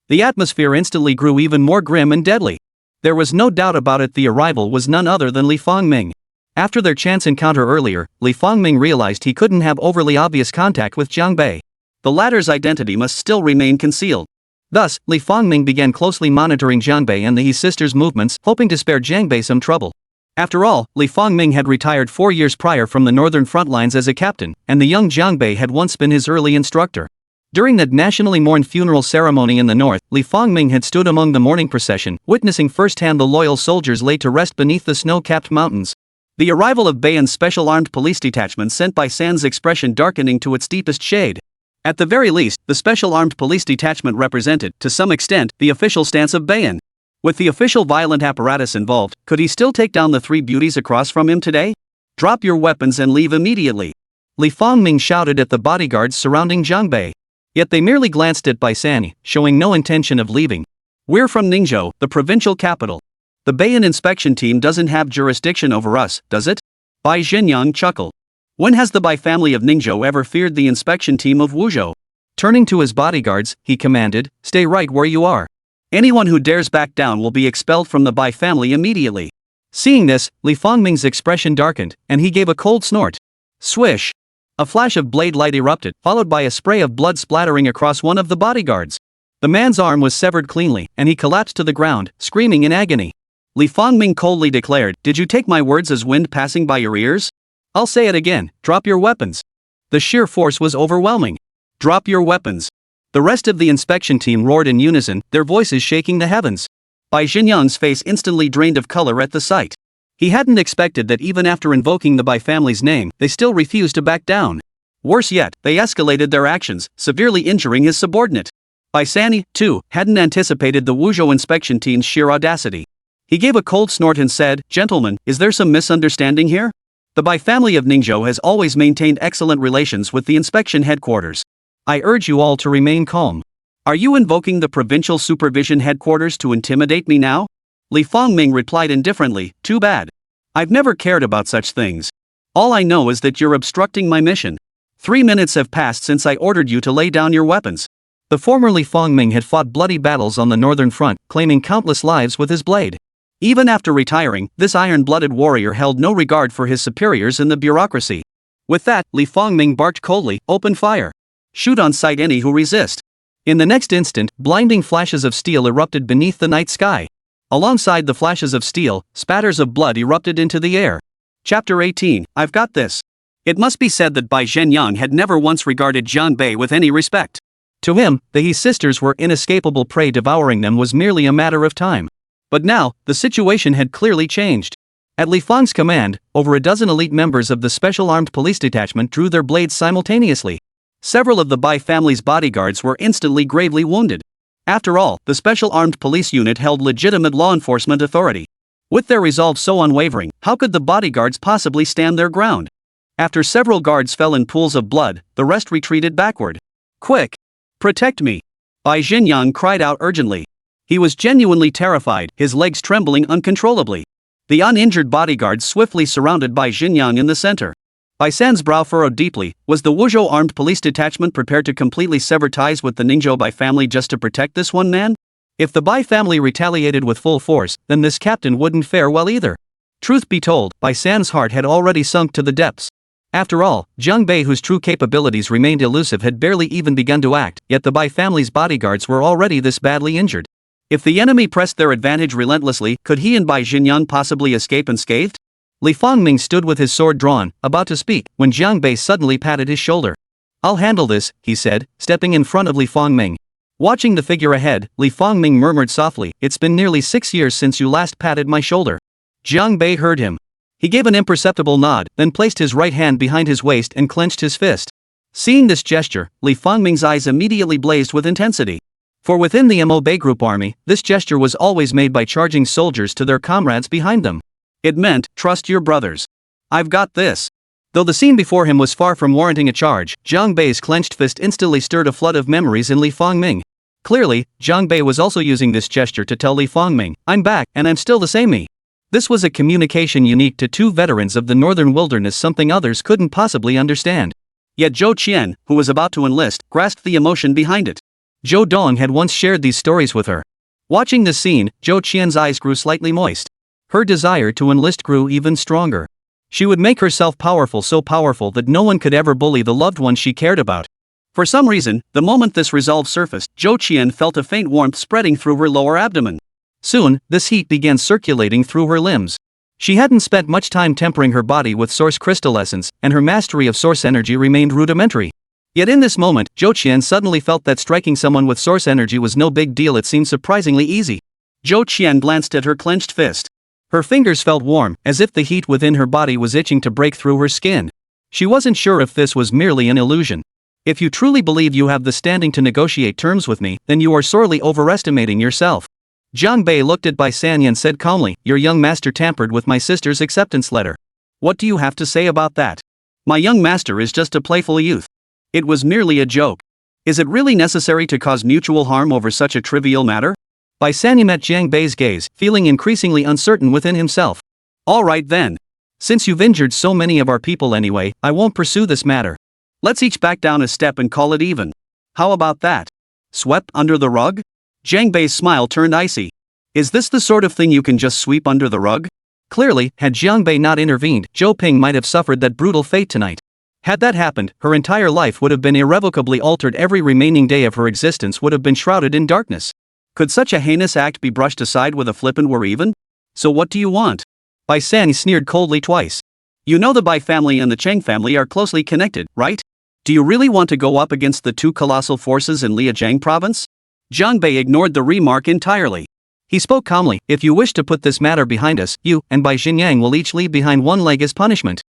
The atmosphere instantly grew even more grim and deadly. There was no doubt about it, the arrival was none other than Li Fangming. After their chance encounter earlier, Li Fangming realized he couldn't have overly obvious contact with Jiang Bei. The latter's identity must still remain concealed. Thus, Li Fangming began closely monitoring Jiang Bei and his sister's movements, hoping to spare Jiang Bei some trouble. After all, Li Fangming had retired 4 years prior from the northern front lines as a captain, and the young Jiang Bei had once been his early instructor. During the nationally mourned funeral ceremony in the north, Li Fangming had stood among the mourning procession, witnessing firsthand the loyal soldiers laid to rest beneath the snow-capped mountains. The arrival of Bei's special armed police detachment sent Bai San's expression darkening to its deepest shade. At the very least, the special armed police detachment represented, to some extent, the official stance of Bei. With the official violent apparatus involved, could he still take down the 3 beauties across from him today? "Drop your weapons and leave immediately," Li Fangming shouted at the bodyguards surrounding Jiang Bei. Yet they merely glanced at Bai Sanyi, showing no intention of leaving. "We're from Ningzhou, the provincial capital. The Beian inspection team doesn't have jurisdiction over us, does it?" Bai Zhenyang chuckled. "When has the Bai family of Ningzhou ever feared the inspection team of Wuzhou?" Turning to his bodyguards, he commanded, "Stay right where you are. Anyone who dares back down will be expelled from the Bai family immediately." Seeing this, Li Fangming's expression darkened, and he gave a cold snort. Swish! A flash of blade light erupted, followed by a spray of blood splattering across one of the bodyguards. The man's arm was severed cleanly, and he collapsed to the ground, screaming in agony. Li Fangming coldly declared, "Did you take my words as wind passing by your ears? I'll say it again, drop your weapons." The sheer force was overwhelming. "Drop your weapons." The rest of the inspection team roared in unison, their voices shaking the heavens. Bai Zhenyang's face instantly drained of color at the sight. He hadn't expected that even after invoking the Bai family's name, they still refused to back down. Worse yet, they escalated their actions, severely injuring his subordinate. Bai Sanyi, too, hadn't anticipated the Wuzhou inspection team's sheer audacity. He gave a cold snort and said, "Gentlemen, is there some misunderstanding here? The Bai family of Ningzhou has always maintained excellent relations with the inspection headquarters. I urge you all to remain calm. Are you invoking the provincial supervision headquarters to intimidate me now?" Li Fangming replied indifferently, "Too bad. I've never cared about such things. All I know is that you're obstructing my mission. 3 minutes have passed since I ordered you to lay down your weapons." The former Li Fangming had fought bloody battles on the northern front, claiming countless lives with his blade. Even after retiring, this iron-blooded warrior held no regard for his superiors in the bureaucracy. With that, Li Fangming barked coldly, "Open fire. Shoot on sight any who resist." In the next instant, blinding flashes of steel erupted beneath the night sky. Alongside the flashes of steel, spatters of blood erupted into the air. Chapter 18, I've got this. It must be said that Bai Zhenyang had never once regarded Jiang Bei with any respect. To him, his sisters were inescapable prey, devouring them was merely a matter of time. But now, the situation had clearly changed. At Li Fang's command, over a dozen elite members of the Special Armed Police Detachment drew their blades simultaneously. Several of the Bai family's bodyguards were instantly gravely wounded. After all, the Special Armed Police Unit held legitimate law enforcement authority. With their resolve so unwavering, how could the bodyguards possibly stand their ground? After several guards fell in pools of blood, the rest retreated backward. "Quick! Protect me!" Bai Xinyan cried out urgently. He was genuinely terrified, his legs trembling uncontrollably. The uninjured bodyguards swiftly surrounded Bai Xinyan in the center. Bai San's brow furrowed deeply. Was the Wuzhou Armed Police Detachment prepared to completely sever ties with the Ningzhou Bai family just to protect this one man? If the Bai family retaliated with full force, then this captain wouldn't fare well either. Truth be told, Bai San's heart had already sunk to the depths. After all, Jiang Bei, whose true capabilities remained elusive, had barely even begun to act, yet the Bai family's bodyguards were already this badly injured. If the enemy pressed their advantage relentlessly, could he and Bai Xinyan possibly escape unscathed? Li Fangming stood with his sword drawn, about to speak, when Jiang Bei suddenly patted his shoulder. "I'll handle this," he said, stepping in front of Li Fangming. Watching the figure ahead, Li Fangming murmured softly, "It's been nearly 6 years since you last patted my shoulder." Jiang Bei heard him. He gave an imperceptible nod, then placed his right hand behind his waist and clenched his fist. Seeing this gesture, Li Fangming's eyes immediately blazed with intensity. For within the Mo Bei Group army, this gesture was always made by charging soldiers to their comrades behind them. It meant, trust your brothers. I've got this. Though the scene before him was far from warranting a charge, Jiang Bei's clenched fist instantly stirred a flood of memories in Li Fangming. Clearly, Jiang Bei was also using this gesture to tell Li Fangming, "I'm back, and I'm still the same me." This was a communication unique to two veterans of the northern wilderness, something others couldn't possibly understand. Yet Zhou Qian, who was about to enlist, grasped the emotion behind it. Zhou Dong had once shared these stories with her. Watching this scene, Zhou Qian's eyes grew slightly moist. Her desire to enlist grew even stronger. She would make herself powerful, so powerful that no one could ever bully the loved one she cared about. For some reason, the moment this resolve surfaced, Zhou Qian felt a faint warmth spreading through her lower abdomen. Soon, this heat began circulating through her limbs. She hadn't spent much time tempering her body with source crystal essence, and her mastery of source energy remained rudimentary. Yet in this moment, Zhou Qian suddenly felt that striking someone with source energy was no big deal. It seemed surprisingly easy. Zhou Qian glanced at her clenched fist. Her fingers felt warm, as if the heat within her body was itching to break through her skin. She wasn't sure if this was merely an illusion. "If you truly believe you have the standing to negotiate terms with me, then you are sorely overestimating yourself." Jiang Bei looked at Bai San and said calmly, "Your young master tampered with my sister's acceptance letter. What do you have to say about that?" "My young master is just a playful youth. It was merely a joke. Is it really necessary to cause mutual harm over such a trivial matter?" Bai San met Jiang Bei's gaze, feeling increasingly uncertain within himself. "All right then. Since you've injured so many of our people anyway, I won't pursue this matter. Let's each back down a step and call it even. How about that? Swept under the rug?" Jiang Bei's smile turned icy. "Is this the sort of thing you can just sweep under the rug?" Clearly, had Jiang Bei not intervened, Zhou Ping might have suffered that brutal fate tonight. Had that happened, her entire life would have been irrevocably altered. Every remaining day of her existence would have been shrouded in darkness. Could such a heinous act be brushed aside with a flippant "we're even"? "So what do you want?" Bai San sneered coldly twice. "You know the Bai family and the Cheng family are closely connected, right? Do you really want to go up against the two colossal forces in Liajiang province?" Jiang Bei ignored the remark entirely. He spoke calmly, "If you wish to put this matter behind us, you and Bai Xinyan will each leave behind one leg as punishment.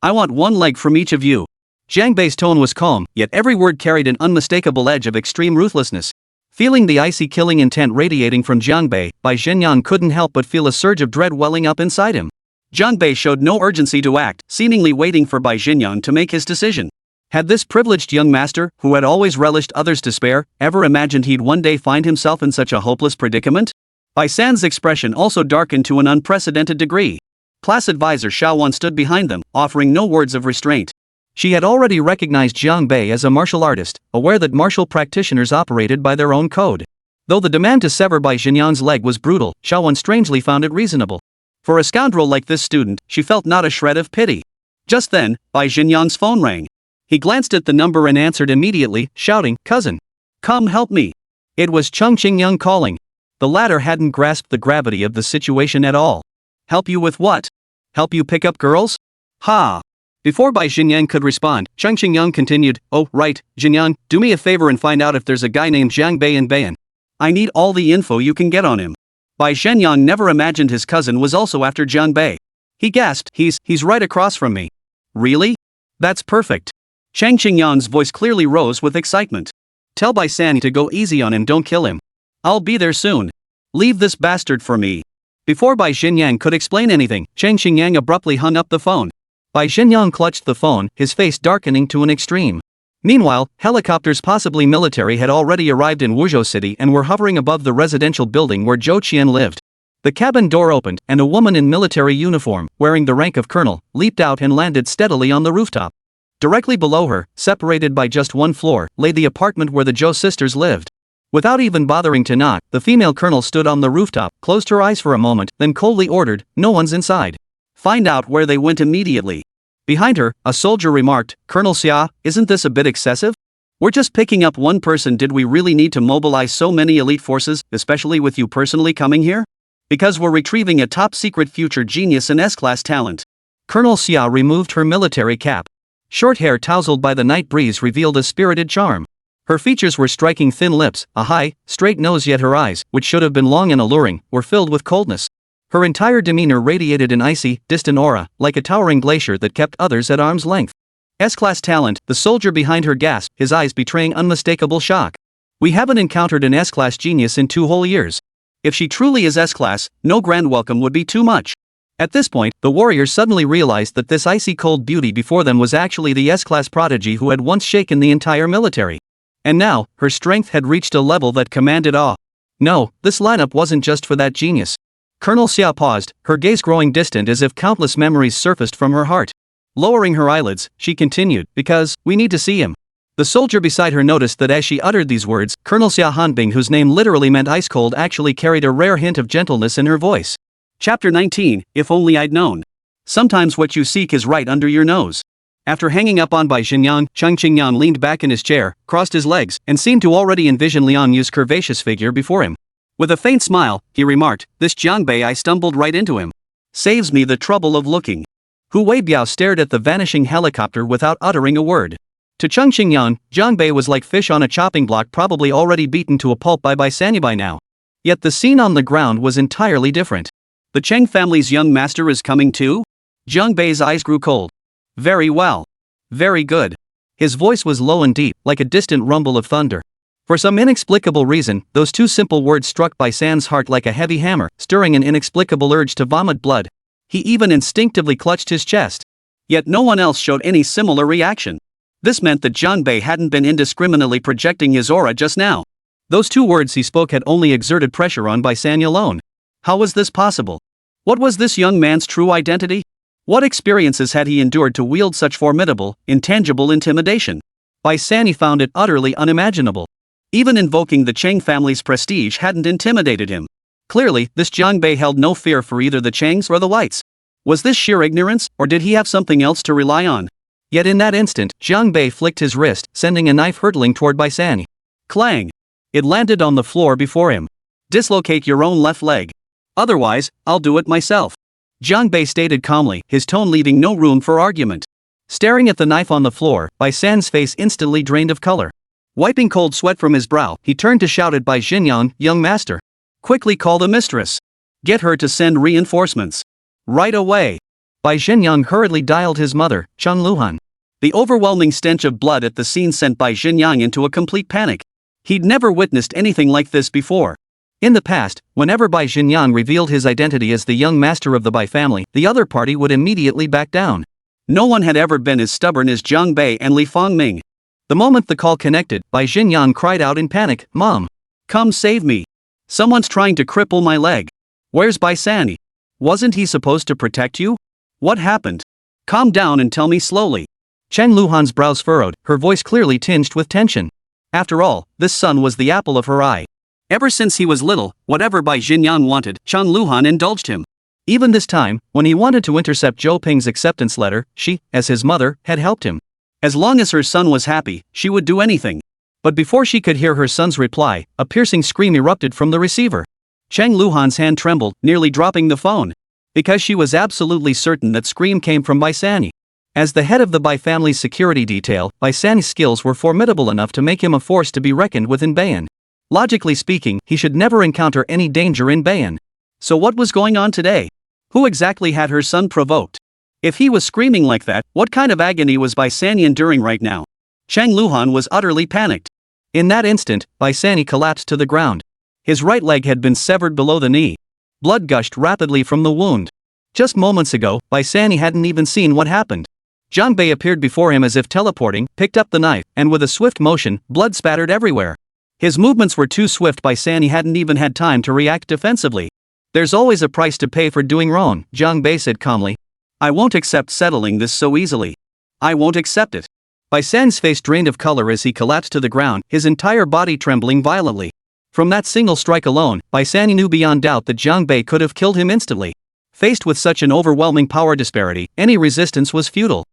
I want one leg from each of you." Jiang Bei's tone was calm, yet every word carried an unmistakable edge of extreme ruthlessness. Feeling the icy killing intent radiating from Jiang Bei, Bai Xinyan couldn't help but feel a surge of dread welling up inside him. Jiang Bei showed no urgency to act, seemingly waiting for Bai Xinyan to make his decision. Had this privileged young master, who had always relished others' despair, ever imagined he'd one day find himself in such a hopeless predicament? Bai San's expression also darkened to an unprecedented degree. Placid visor Xiaowan stood behind them, offering no words of restraint. She had already recognized Jiang Bei as a martial artist, aware that martial practitioners operated by their own code. Though the demand to sever Bai Xinyan's leg was brutal, Xiaowan strangely found it reasonable. For a scoundrel like this student, she felt not a shred of pity. Just then, Bai Xinyan's phone rang. He glanced at the number and answered immediately, shouting, "Cousin! Come help me!" It was Cheng Qingyang calling. The latter hadn't grasped the gravity of the situation at all. "Help you with what? Help you pick up girls? Ha!" Before Bai Xinyan could respond, Cheng Qingyang continued, "Oh, right, Xinyan, do me a favor and find out if there's a guy named Jiang Bei in Bayan. I need all the info you can get on him." Bai Xinyan never imagined his cousin was also after Jiang Bei. He gasped, he's right across from me." "Really? That's perfect." Cheng Qingyang's voice clearly rose with excitement. "Tell Bai San to go easy on him, don't kill him. I'll be there soon. Leave this bastard for me. Before Bai Xinyang could explain anything, Cheng Xingyang abruptly hung up the phone. Bai Xinyang clutched the phone, his face darkening to an extreme. Meanwhile, helicopters possibly military had already arrived in Wuzhou City and were hovering above the residential building where Zhou Qian lived. The cabin door opened, and a woman in military uniform, wearing the rank of colonel, leaped out and landed steadily on the rooftop. Directly below her, separated by just one floor, lay the apartment where the Zhou sisters lived. Without even bothering to knock, the female colonel stood on the rooftop, closed her eyes for a moment, then coldly ordered, "No one's inside. Find out where they went immediately." Behind her, a soldier remarked, "Colonel Xia, isn't this a bit excessive? We're just picking up one person. Did we really need to mobilize so many elite forces, especially with you personally coming here? Because we're retrieving a top-secret future genius and S-class talent." Colonel Xia removed her military cap. Short hair tousled by the night breeze revealed a spirited charm. Her features were striking: thin lips, a high, straight nose, yet her eyes, which should have been long and alluring, were filled with coldness. Her entire demeanor radiated an icy, distant aura, like a towering glacier that kept others at arm's length. S-class talent, the soldier behind her gasped, his eyes betraying unmistakable shock. "We haven't encountered an S-class genius in 2 whole years. If she truly is S-class, no grand welcome would be too much." At this point, the warriors suddenly realized that this icy cold beauty before them was actually the S-class prodigy who had once shaken the entire military. And now, her strength had reached a level that commanded awe. No, this lineup wasn't just for that genius. Colonel Xia paused, her gaze growing distant as if countless memories surfaced from her heart. Lowering her eyelids, she continued, "Because, we need to see him." The soldier beside her noticed that as she uttered these words, Colonel Xia Hanbing, whose name literally meant ice cold, actually carried a rare hint of gentleness in her voice. Chapter 19, If Only I'd Known. Sometimes what you seek is right under your nose. After hanging up on Bai Xinyang, Cheng Xingyang leaned back in his chair, crossed his legs, and seemed to already envision Liang Yu's curvaceous figure before him. With a faint smile, he remarked, "This Jiang Bei, I stumbled right into him. Saves me the trouble of looking." Hu Weibiao stared at the vanishing helicopter without uttering a word. To Cheng Xingyang, Jiang Bei was like fish on a chopping block, probably already beaten to a pulp by Sanyi by now. Yet the scene on the ground was entirely different. The Cheng family's young master is coming too? Jiang Bei's eyes grew cold. Very well. Very good. His voice was low and deep, like a distant rumble of thunder. For some inexplicable reason, those two simple words struck Bai San's heart like a heavy hammer, stirring an inexplicable urge to vomit blood. He even instinctively clutched his chest. Yet no one else showed any similar reaction. This meant that Jiang Bei hadn't been indiscriminately projecting his aura just now. Those 2 words he spoke had only exerted pressure on Bai San alone. How was this possible? What was this young man's true identity? What experiences had he endured to wield such formidable, intangible intimidation? Bai San found it utterly unimaginable. Even invoking the Cheng family's prestige hadn't intimidated him. Clearly, this Jiang Bei held no fear for either the Chengs or the Whites. Was this sheer ignorance, or did he have something else to rely on? Yet in that instant, Jiang Bei flicked his wrist, sending a knife hurtling toward Bai San. Clang! It landed on the floor before him. "Dislocate your own left leg. Otherwise, I'll do it myself," Jiang Bei stated calmly, his tone leaving no room for argument. Staring at the knife on the floor, Bai San's face instantly drained of color. Wiping cold sweat from his brow, he turned to shout at Bai Xinyang, "Young master! Quickly call the mistress. Get her to send reinforcements. Right away." Bai Xinyang hurriedly dialed his mother, Cheng Luhan. The overwhelming stench of blood at the scene sent Bai Xinyang into a complete panic. He'd never witnessed anything like this before. In the past, whenever Bai Xinyang revealed his identity as the young master of the Bai family, the other party would immediately back down. No one had ever been as stubborn as Jiang Bei and Li Fangming. The moment the call connected, Bai Xinyang cried out in panic, "Mom! Come save me! Someone's trying to cripple my leg. Where's Bai San? Wasn't he supposed to protect you? What happened? Calm down and tell me slowly." Cheng Luhan's brows furrowed, her voice clearly tinged with tension. After all, this son was the apple of her eye. Ever since he was little, whatever Bai Xinyang wanted, Cheng Luhan indulged him. Even this time, when he wanted to intercept Zhou Ping's acceptance letter, she, as his mother, had helped him. As long as her son was happy, she would do anything. But before she could hear her son's reply, a piercing scream erupted from the receiver. Cheng Luhan's hand trembled, nearly dropping the phone. Because she was absolutely certain that scream came from Bai San. As the head of the Bai family's security detail, Bai San's skills were formidable enough to make him a force to be reckoned with in Baian. Logically speaking, he should never encounter any danger in Baian. So what was going on today? Who exactly had her son provoked? If he was screaming like that, what kind of agony was Bai San enduring right now? Cheng Luhan was utterly panicked. In that instant, Bai San collapsed to the ground. His right leg had been severed below the knee. Blood gushed rapidly from the wound. Just moments ago, Bai Sanni hadn't even seen what happened. Zhang Bei appeared before him as if teleporting, picked up the knife, and with a swift motion, blood spattered everywhere. His movements were too swift. Bai Sanni hadn't even had time to react defensively. There's always a price to pay for doing wrong, Zhang Bei said calmly. I won't accept settling this so easily. I won't accept it. Bai San's face drained of color as he collapsed to the ground, his entire body trembling violently. From that single strike alone, Bai Sanni knew beyond doubt that Zhang Bei could have killed him instantly. Faced with such an overwhelming power disparity, any resistance was futile.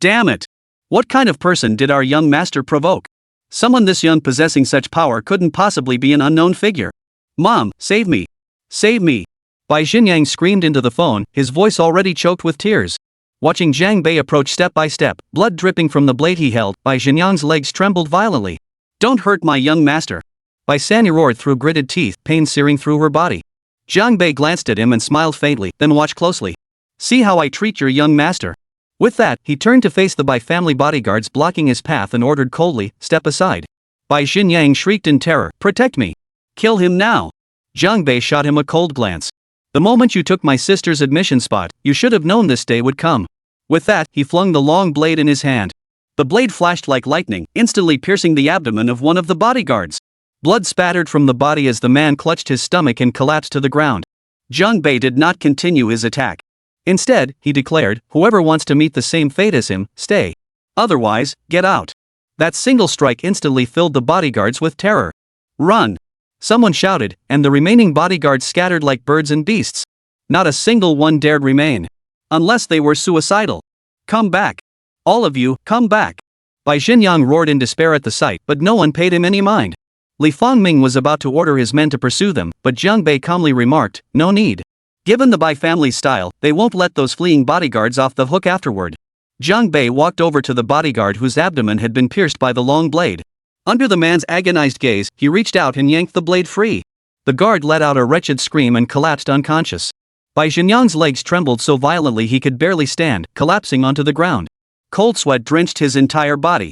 Damn it! What kind of person did our young master provoke? Someone this young possessing such power couldn't possibly be an unknown figure. Mom, save me! Save me! Bai Xinyang screamed into the phone, his voice already choked with tears. Watching Zhang Bei approach step by step, blood dripping from the blade he held, Bai Xinyang's legs trembled violently. Don't hurt my young master! Bai Sanni roared through gritted teeth, pain searing through her body. Zhang Bei glanced at him and smiled faintly, then watched closely. See how I treat your young master. With that, he turned to face the Bai family bodyguards blocking his path and ordered coldly, step aside. Bai Xinyang shrieked in terror, protect me! Kill him now! Zhang Bei shot him a cold glance. The moment you took my sister's admission spot, you should have known this day would come. With that, he flung the long blade in his hand. The blade flashed like lightning, instantly piercing the abdomen of one of the bodyguards. Blood spattered from the body as the man clutched his stomach and collapsed to the ground. Zhang Bei did not continue his attack. Instead, he declared, whoever wants to meet the same fate as him, stay. Otherwise, get out. That single strike instantly filled the bodyguards with terror. Run! Someone shouted, and the remaining bodyguards scattered like birds and beasts. Not a single one dared remain. Unless they were suicidal. Come back! All of you, come back! Bai Xinyang roared in despair at the sight, but no one paid him any mind. Li Fangming was about to order his men to pursue them, but Zhang Bei calmly remarked, no need. Given the Bai family's style, they won't let those fleeing bodyguards off the hook afterward. Zhang Bei walked over to the bodyguard whose abdomen had been pierced by the long blade. Under the man's agonized gaze, he reached out and yanked the blade free. The guard let out a wretched scream and collapsed unconscious. Bai Xinyang's legs trembled so violently he could barely stand, collapsing onto the ground. Cold sweat drenched his entire body.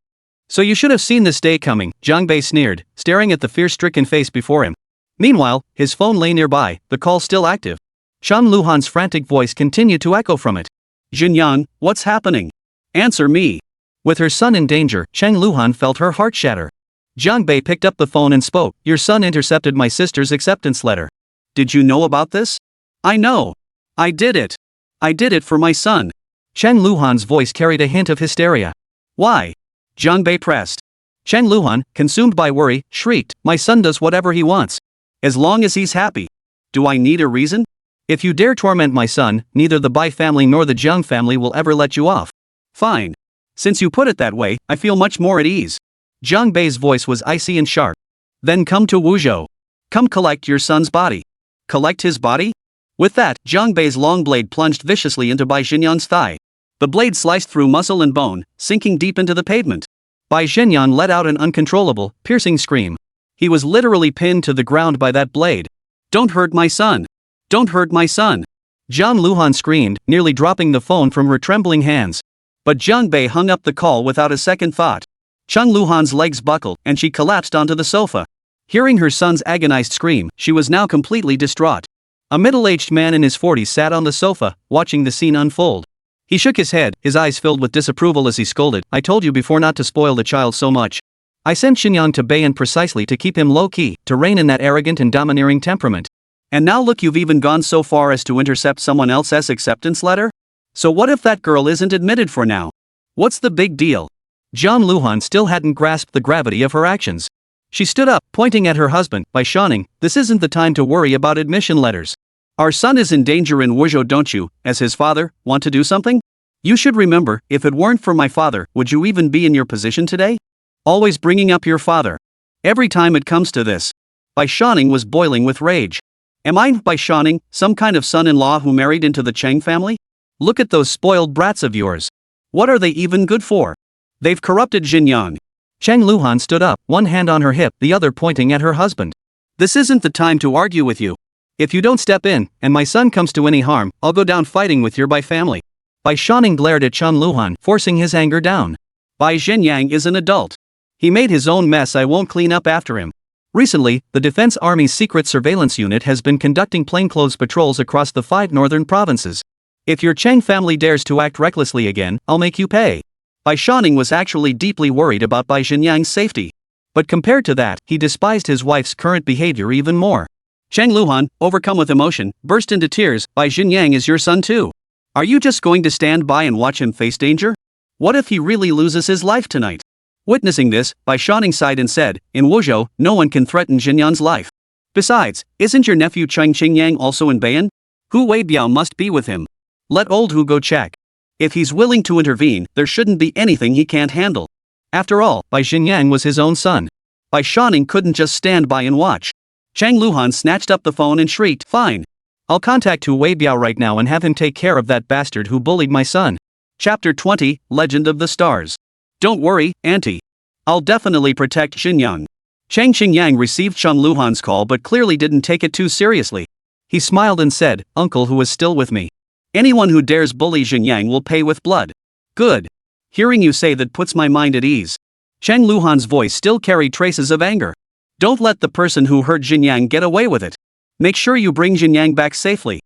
So you should have seen this day coming, Zhang Bei sneered, staring at the fear-stricken face before him. Meanwhile, his phone lay nearby, the call still active. Chang Luhan's frantic voice continued to echo from it. Xinyang, what's happening? Answer me. With her son in danger, Chang Luhan felt her heart shatter. Zhang Bei picked up the phone and spoke, your son intercepted my sister's acceptance letter. Did you know about this? I know. I did it. I did it for my son. Chang Luhan's voice carried a hint of hysteria. Why? Zhang Bei pressed. Chang Luhan, consumed by worry, shrieked, my son does whatever he wants. As long as he's happy. Do I need a reason? If you dare torment my son, neither the Bai family nor the Zhang family will ever let you off. Fine. Since you put it that way, I feel much more at ease. Zhang Bei's voice was icy and sharp. Then come to Wuzhou. Come collect your son's body. Collect his body? With that, Zhang Bei's long blade plunged viciously into Bai Xinyang's thigh. The blade sliced through muscle and bone, sinking deep into the pavement. Bai Xinyang let out an uncontrollable, piercing scream. He was literally pinned to the ground by that blade. Don't hurt my son! Don't hurt my son! Zhang Luhan screamed, nearly dropping the phone from her trembling hands. But Zhang Bei hung up the call without a second thought. Chang Luhan's legs buckled, and she collapsed onto the sofa. Hearing her son's agonized scream, she was now completely distraught. A middle-aged man in his 40s sat on the sofa, watching the scene unfold. He shook his head, his eyes filled with disapproval as he scolded, I told you before not to spoil the child so much. I sent Xinyang to Bei'an precisely to keep him low-key, to rein in that arrogant and domineering temperament. And now look, you've even gone so far as to intercept someone else's acceptance letter? So what if that girl isn't admitted for now? What's the big deal? Zhang Luhan still hadn't grasped the gravity of her actions. She stood up, pointing at her husband, Bai Xinyang, this isn't the time to worry about admission letters. Our son is in danger in Wuzhou, don't you, as his father, want to do something? You should remember, if it weren't for my father, would you even be in your position today? Always bringing up your father. Every time it comes to this. Bai Xinyang was boiling with rage. Am I, Bai Xinyang, some kind of son-in-law who married into the Cheng family? Look at those spoiled brats of yours. What are they even good for? They've corrupted Xinyang. Chang Luhan stood up, one hand on her hip, the other pointing at her husband. This isn't the time to argue with you. If you don't step in, and my son comes to any harm, I'll go down fighting with your Bai family. Bai Xinyang glared at Chang Luhan, forcing his anger down. Bai Xinyang is an adult. He made his own mess, I won't clean up after him. Recently, the Defense Army's Secret Surveillance Unit has been conducting plainclothes patrols across the 5 northern provinces. If your Chang family dares to act recklessly again, I'll make you pay. Bai Shanning was actually deeply worried about Bai Xinyan's safety. But compared to that, he despised his wife's current behavior even more. Chang Luhan, overcome with emotion, burst into tears. Bai Xinyang is your son too. Are you just going to stand by and watch him face danger? What if he really loses his life tonight? Witnessing this, Bai Shanning sighed and said, in Wuzhou, no one can threaten Xinyan's life. Besides, isn't your nephew Chang Xingyang also in Bayan? Hu Weibiao must be with him. Let old Hu go check. If he's willing to intervene, there shouldn't be anything he can't handle. After all, Bai Xinyang was his own son. Bai Shanning couldn't just stand by and watch. Chang Luhan snatched up the phone and shrieked, fine. I'll contact Hu Weibiao right now and have him take care of that bastard who bullied my son. Chapter 20, Legend of the Stars. Don't worry, Auntie. I'll definitely protect Xinyang. Chang Xingyang received Chang Luhan's call but clearly didn't take it too seriously. He smiled and said, Uncle who is still with me. Anyone who dares bully Xingyang will pay with blood. Good. Hearing you say that puts my mind at ease. Chang Luhan's voice still carried traces of anger. Don't let the person who hurt Xingyang get away with it. Make sure you bring Xingyang back safely.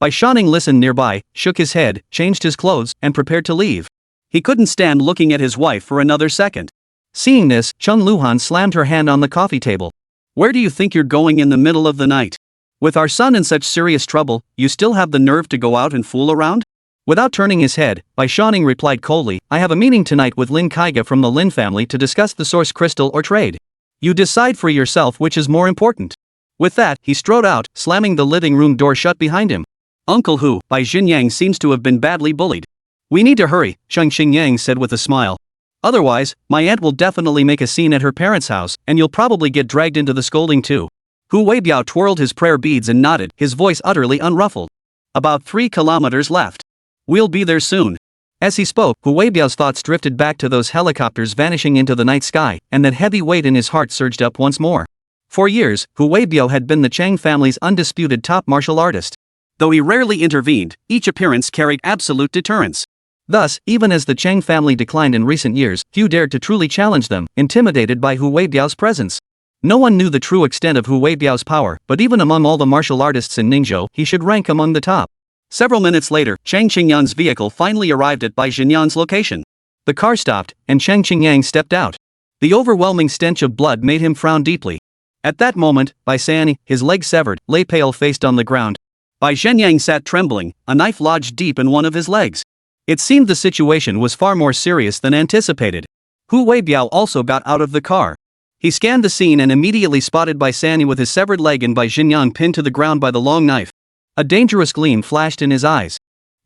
Bai Shanning listened nearby, shook his head, changed his clothes, and prepared to leave. He couldn't stand looking at his wife for another second. Seeing this, Chang Luhan slammed her hand on the coffee table. Where do you think you're going in the middle of the night? With our son in such serious trouble, you still have the nerve to go out and fool around? Without turning his head, Bai Shanning replied coldly, I have a meeting tonight with Lin Kaiga from the Lin family to discuss the source crystal or trade. You decide for yourself which is more important. With that, he strode out, slamming the living room door shut behind him. Uncle Hu, Bai Xinyang seems to have been badly bullied. We need to hurry, Chang Xingyang said with a smile. Otherwise, my aunt will definitely make a scene at her parents' house, and you'll probably get dragged into the scolding too. Hu Weibiao twirled his prayer beads and nodded, his voice utterly unruffled. About 3 kilometers left. We'll be there soon. As he spoke, Hu Weibiao's thoughts drifted back to those helicopters vanishing into the night sky, and that heavy weight in his heart surged up once more. For years, Hu Weibiao had been the Chang family's undisputed top martial artist. Though he rarely intervened, each appearance carried absolute deterrence. Thus, even as the Chang family declined in recent years, few dared to truly challenge them, intimidated by Hu Weibiao's presence. No one knew the true extent of Hu Weibiao's power, but even among all the martial artists in Ningzhou, he should rank among the top. Several minutes later, Chang Xinyan's vehicle finally arrived at Bai Xinyan's location. The car stopped, and Chang Xingyang stepped out. The overwhelming stench of blood made him frown deeply. At that moment, Bai Xianyang, his leg severed, lay pale-faced on the ground. Bai Xianyang sat trembling, a knife lodged deep in one of his legs. It seemed the situation was far more serious than anticipated. Hu Weibiao also got out of the car. He scanned the scene and immediately spotted Bai Xianyang with his severed leg and Bai Xingyang pinned to the ground by the long knife. A dangerous gleam flashed in his eyes.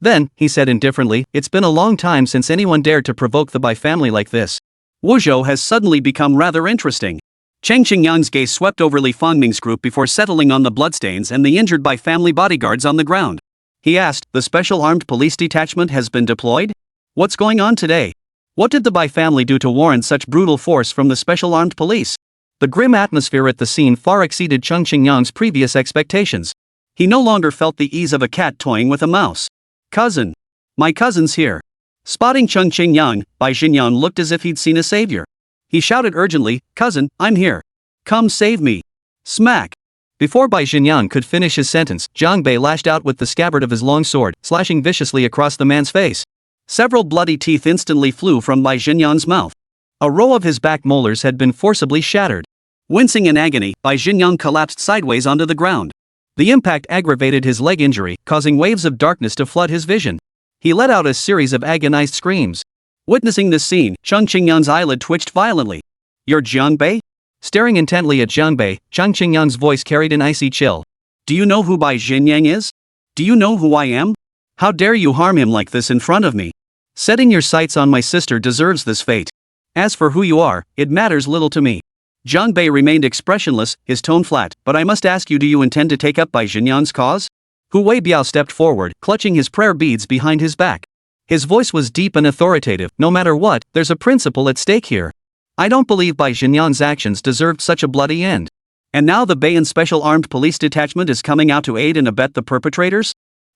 Then, he said indifferently, it's been a long time since anyone dared to provoke the Bai family like this. Wuzhou has suddenly become rather interesting. Chang Xingyang's gaze swept over Li Fangming's group before settling on the bloodstains and the injured Bai family bodyguards on the ground. He asked, the special armed police detachment has been deployed? What's going on today? What did the Bai family do to warrant such brutal force from the special armed police? The grim atmosphere at the scene far exceeded Chang Xingyang's previous expectations. He no longer felt the ease of a cat toying with a mouse. Cousin. My cousin's here. Spotting Chang Xingyang, Bai Xingyang looked as if he'd seen a savior. He shouted urgently, Cousin, I'm here. Come save me. Smack. Before Bai Xingyang could finish his sentence, Zhang Bei lashed out with the scabbard of his long sword, slashing viciously across the man's face. Several bloody teeth instantly flew from Bai Xingyang's mouth. A row of his back molars had been forcibly shattered. Wincing in agony, Bai Xingyang collapsed sideways onto the ground. The impact aggravated his leg injury, causing waves of darkness to flood his vision. He let out a series of agonized screams. Witnessing this scene, Chang Xingyang's eyelid twitched violently. You're Jiang Bei? Staring intently at Jiang Bei, Chang Xingyang's voice carried an icy chill. Do you know who Bai Xinyang is? Do you know who I am? How dare you harm him like this in front of me? Setting your sights on my sister deserves this fate. As for who you are, it matters little to me. Jiang Bei remained expressionless, his tone flat, but I must ask you, do you intend to take up Bai Xinyang's cause? Hu Weibiao stepped forward, clutching his prayer beads behind his back. His voice was deep and authoritative. No matter what, there's a principle at stake here. I don't believe Bai Xinyang's actions deserved such a bloody end. And now the Beian Special Armed Police Detachment is coming out to aid and abet the perpetrators?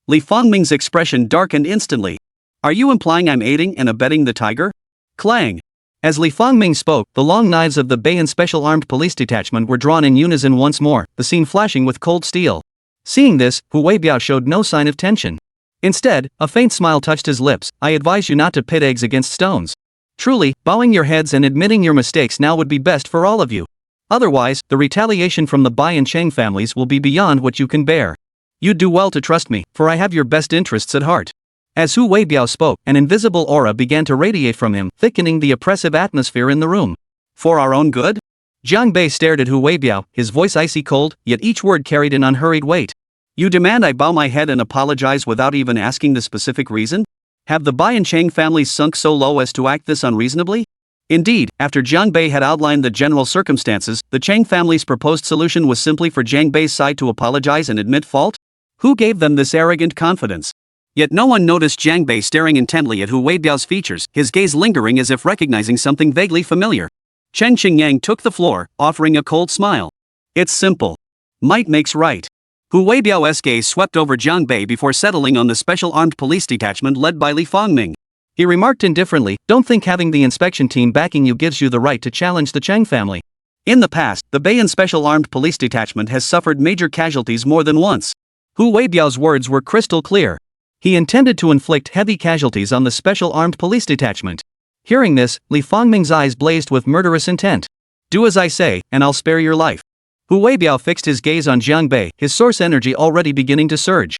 Li Fangming's expression darkened instantly. Are you implying I'm aiding and abetting the tiger? Clang. As Li Fangming spoke, the long knives of the Bayan Special Armed Police Detachment were drawn in unison once more, the scene flashing with cold steel. Seeing this, Hu Weibiao showed no sign of tension. Instead, a faint smile touched his lips. I advise you not to pit eggs against stones. Truly, bowing your heads and admitting your mistakes now would be best for all of you. Otherwise, the retaliation from the Bai and Cheng families will be beyond what you can bear. You'd do well to trust me, for I have your best interests at heart. As Hu Weibiao spoke, an invisible aura began to radiate from him, thickening the oppressive atmosphere in the room. For our own good? Jiang Bei stared at Hu Weibiao, his voice icy cold, yet each word carried an unhurried weight. You demand I bow my head and apologize without even asking the specific reason? Have the Bai and Cheng families sunk so low as to act this unreasonably? Indeed, after Jiang Bei had outlined the general circumstances, the Cheng family's proposed solution was simply for Jiang Bei's side to apologize and admit fault? Who gave them this arrogant confidence? Yet no one noticed Jiang Bei staring intently at Hu Weibiao's features, his gaze lingering as if recognizing something vaguely familiar. Chen Qingyang took the floor, offering a cold smile. It's simple. Might makes right. Hu Weibiao's gaze swept over Jiang Bei before settling on the Special Armed Police Detachment led by Li Fangming. He remarked indifferently, don't think having the inspection team backing you gives you the right to challenge the Cheng family. In the past, the Bayan Special Armed Police Detachment has suffered major casualties more than once. Hu Weibiao's words were crystal clear. He intended to inflict heavy casualties on the Special Armed Police Detachment. Hearing this, Li Fangming's eyes blazed with murderous intent. Do as I say, and I'll spare your life. Hu Weibiao fixed his gaze on Jiang Bei, his source energy already beginning to surge.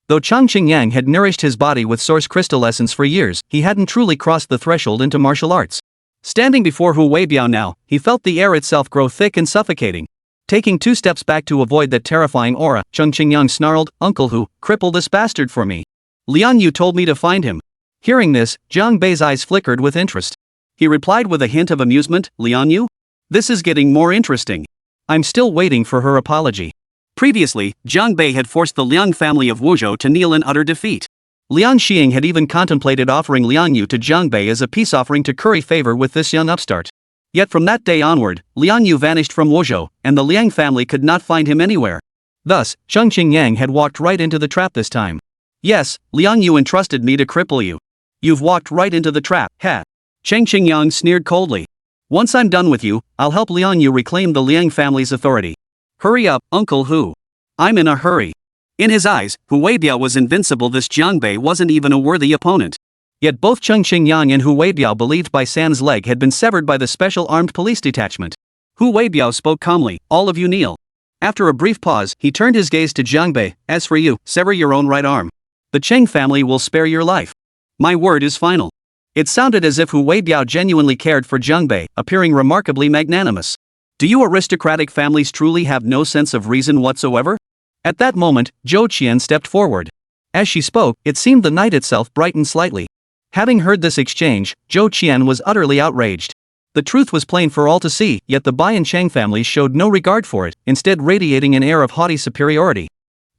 Though Chang Qingyang had nourished his body with source crystal essence for years, he hadn't truly crossed the threshold into martial arts. Standing before Hu Weibiao now, he felt the air itself grow thick and suffocating. Taking 2 steps back to avoid that terrifying aura, Chang Qingyang snarled, Uncle Hu, cripple this bastard for me. Liang Yu told me to find him. Hearing this, Jiang Bei's eyes flickered with interest. He replied with a hint of amusement, Liang Yu? This is getting more interesting. I'm still waiting for her apology. Previously, Jiang Bei had forced the Liang family of Wuzhou to kneel in utter defeat. Liang Xing had even contemplated offering Liang Yu to Jiang Bei as a peace offering to curry favor with this young upstart. Yet from that day onward, Liang Yu vanished from Wuzhou, and the Liang family could not find him anywhere. Thus, Chang Qingyang had walked right into the trap this time. Yes, Liang Yu entrusted me to cripple you. You've walked right into the trap, ha. Chang Qingyang sneered coldly. Once I'm done with you, I'll help Liang Yu reclaim the Liang family's authority. Hurry up, Uncle Hu. I'm in a hurry. In his eyes, Hu Weibiao was invincible. This Jiang Bei wasn't even a worthy opponent. Yet both Cheng Qingyang and Hu Weibiao believed Bai San's leg had been severed by the Special Armed Police Detachment. Hu Weibiao spoke calmly, all of you kneel. After a brief pause, he turned his gaze to Jiang Bei, as for you, sever your own right arm. The Cheng family will spare your life. My word is final. It sounded as if Hu Weibiao genuinely cared for Jiang Bei, appearing remarkably magnanimous. Do you aristocratic families truly have no sense of reason whatsoever? At that moment, Zhou Qian stepped forward. As she spoke, it seemed the night itself brightened slightly. Having heard this exchange, Zhou Qian was utterly outraged. The truth was plain for all to see, yet the Bai and Cheng families showed no regard for it, instead radiating an air of haughty superiority.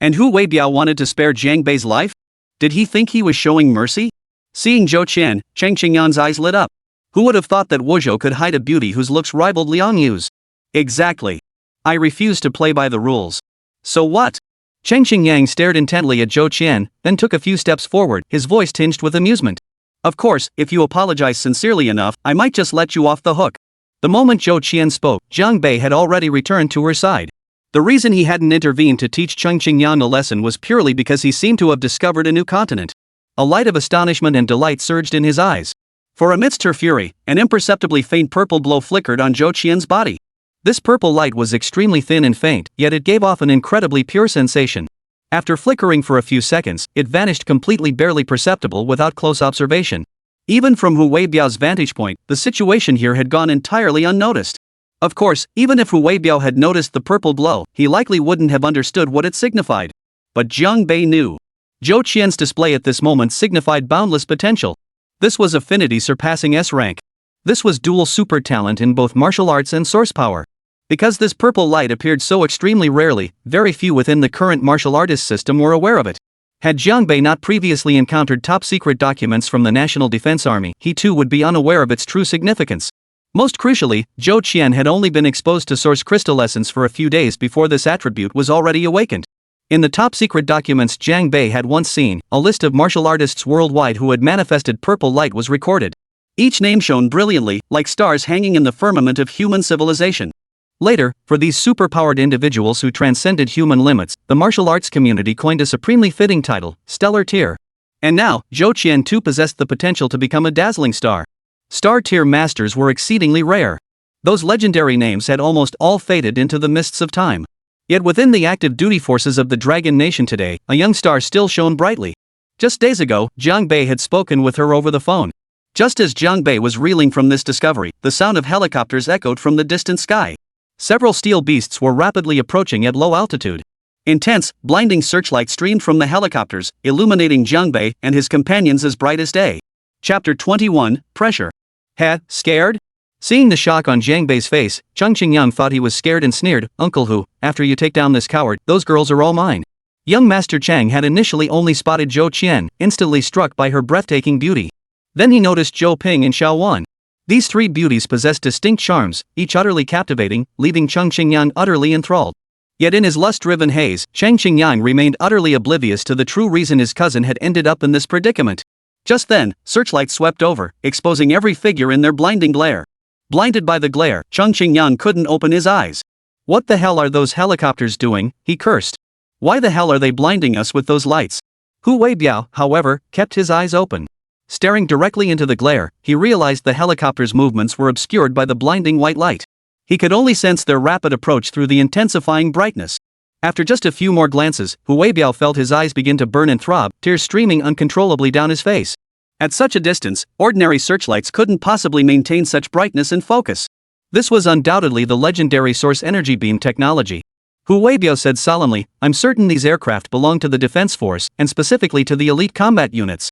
And Hu Weibiao wanted to spare Jiang Bei's life? Did he think he was showing mercy? Seeing Zhou Qian, Cheng Qingyang's eyes lit up. Who would have thought that Wuzhou could hide a beauty whose looks rivaled Liang Yu's? Exactly. I refuse to play by the rules. So what? Cheng Qingyang stared intently at Zhou Qian, then took a few steps forward, his voice tinged with amusement. Of course, if you apologize sincerely enough, I might just let you off the hook. The moment Zhou Qian spoke, Jiang Bei had already returned to her side. The reason he hadn't intervened to teach Cheng Qingyang a lesson was purely because he seemed to have discovered a new continent. A light of astonishment and delight surged in his eyes. For amidst her fury, an imperceptibly faint purple glow flickered on Zhou Qian's body. This purple light was extremely thin and faint, yet it gave off an incredibly pure sensation. After flickering for a few seconds, it vanished completely, barely perceptible without close observation. Even from Hu Weibiao's vantage point, the situation here had gone entirely unnoticed. Of course, even if Hu Weibiao had noticed the purple glow, he likely wouldn't have understood what it signified. But Jiang Bei knew. Zhou Qian's display at this moment signified boundless potential. This was affinity surpassing S rank. This was dual super talent in both martial arts and source power. Because this purple light appeared so extremely rarely, very few within the current martial artist system were aware of it. Had Jiang Bei not previously encountered top-secret documents from the National Defense Army, he too would be unaware of its true significance. Most crucially, Zhou Qian had only been exposed to source crystal essence for a few days before this attribute was already awakened. In the top-secret documents Jiang Bei had once seen, a list of martial artists worldwide who had manifested purple light was recorded. Each name shone brilliantly, like stars hanging in the firmament of human civilization. Later, for these superpowered individuals who transcended human limits, the martial arts community coined a supremely fitting title, Stellar Tier. And now, Zhou Qian too possessed the potential to become a dazzling star. Star Tier masters were exceedingly rare. Those legendary names had almost all faded into the mists of time. Yet within the active duty forces of the Dragon Nation today, a young star still shone brightly. Just days ago, Jiang Bei had spoken with her over the phone. Just as Jiang Bei was reeling from this discovery, the sound of helicopters echoed from the distant sky. Several steel beasts were rapidly approaching at low altitude. Intense, blinding searchlights streamed from the helicopters, illuminating Jiang Bei and his companions as bright as day. Chapter 21, Pressure. Scared? Seeing the shock on Jiang Bei's face, Cheng Qingyang thought he was scared and sneered, "Uncle Hu, after you take down this coward, those girls are all mine." Young Master Chang had initially only spotted Zhou Qian, instantly struck by her breathtaking beauty. Then he noticed Zhou Ping and Xiao Wan. These three beauties possessed distinct charms, each utterly captivating, leaving Cheng Qingyang utterly enthralled. Yet in his lust-driven haze, Cheng Qingyang remained utterly oblivious to the true reason his cousin had ended up in this predicament. Just then, searchlights swept over, exposing every figure in their blinding glare. Blinded by the glare, Cheng Qingyang couldn't open his eyes. "What the hell are those helicopters doing?" he cursed. "Why the hell are they blinding us with those lights?" Hu Weibiao, however, kept his eyes open. Staring directly into the glare, he realized the helicopter's movements were obscured by the blinding white light. He could only sense their rapid approach through the intensifying brightness. After just a few more glances, Hu Weibiao felt his eyes begin to burn and throb, tears streaming uncontrollably down his face. At such a distance, ordinary searchlights couldn't possibly maintain such brightness and focus. This was undoubtedly the legendary source energy beam technology. Hu Weibiao said solemnly, "I'm certain these aircraft belong to the defense force, and specifically to the elite combat units."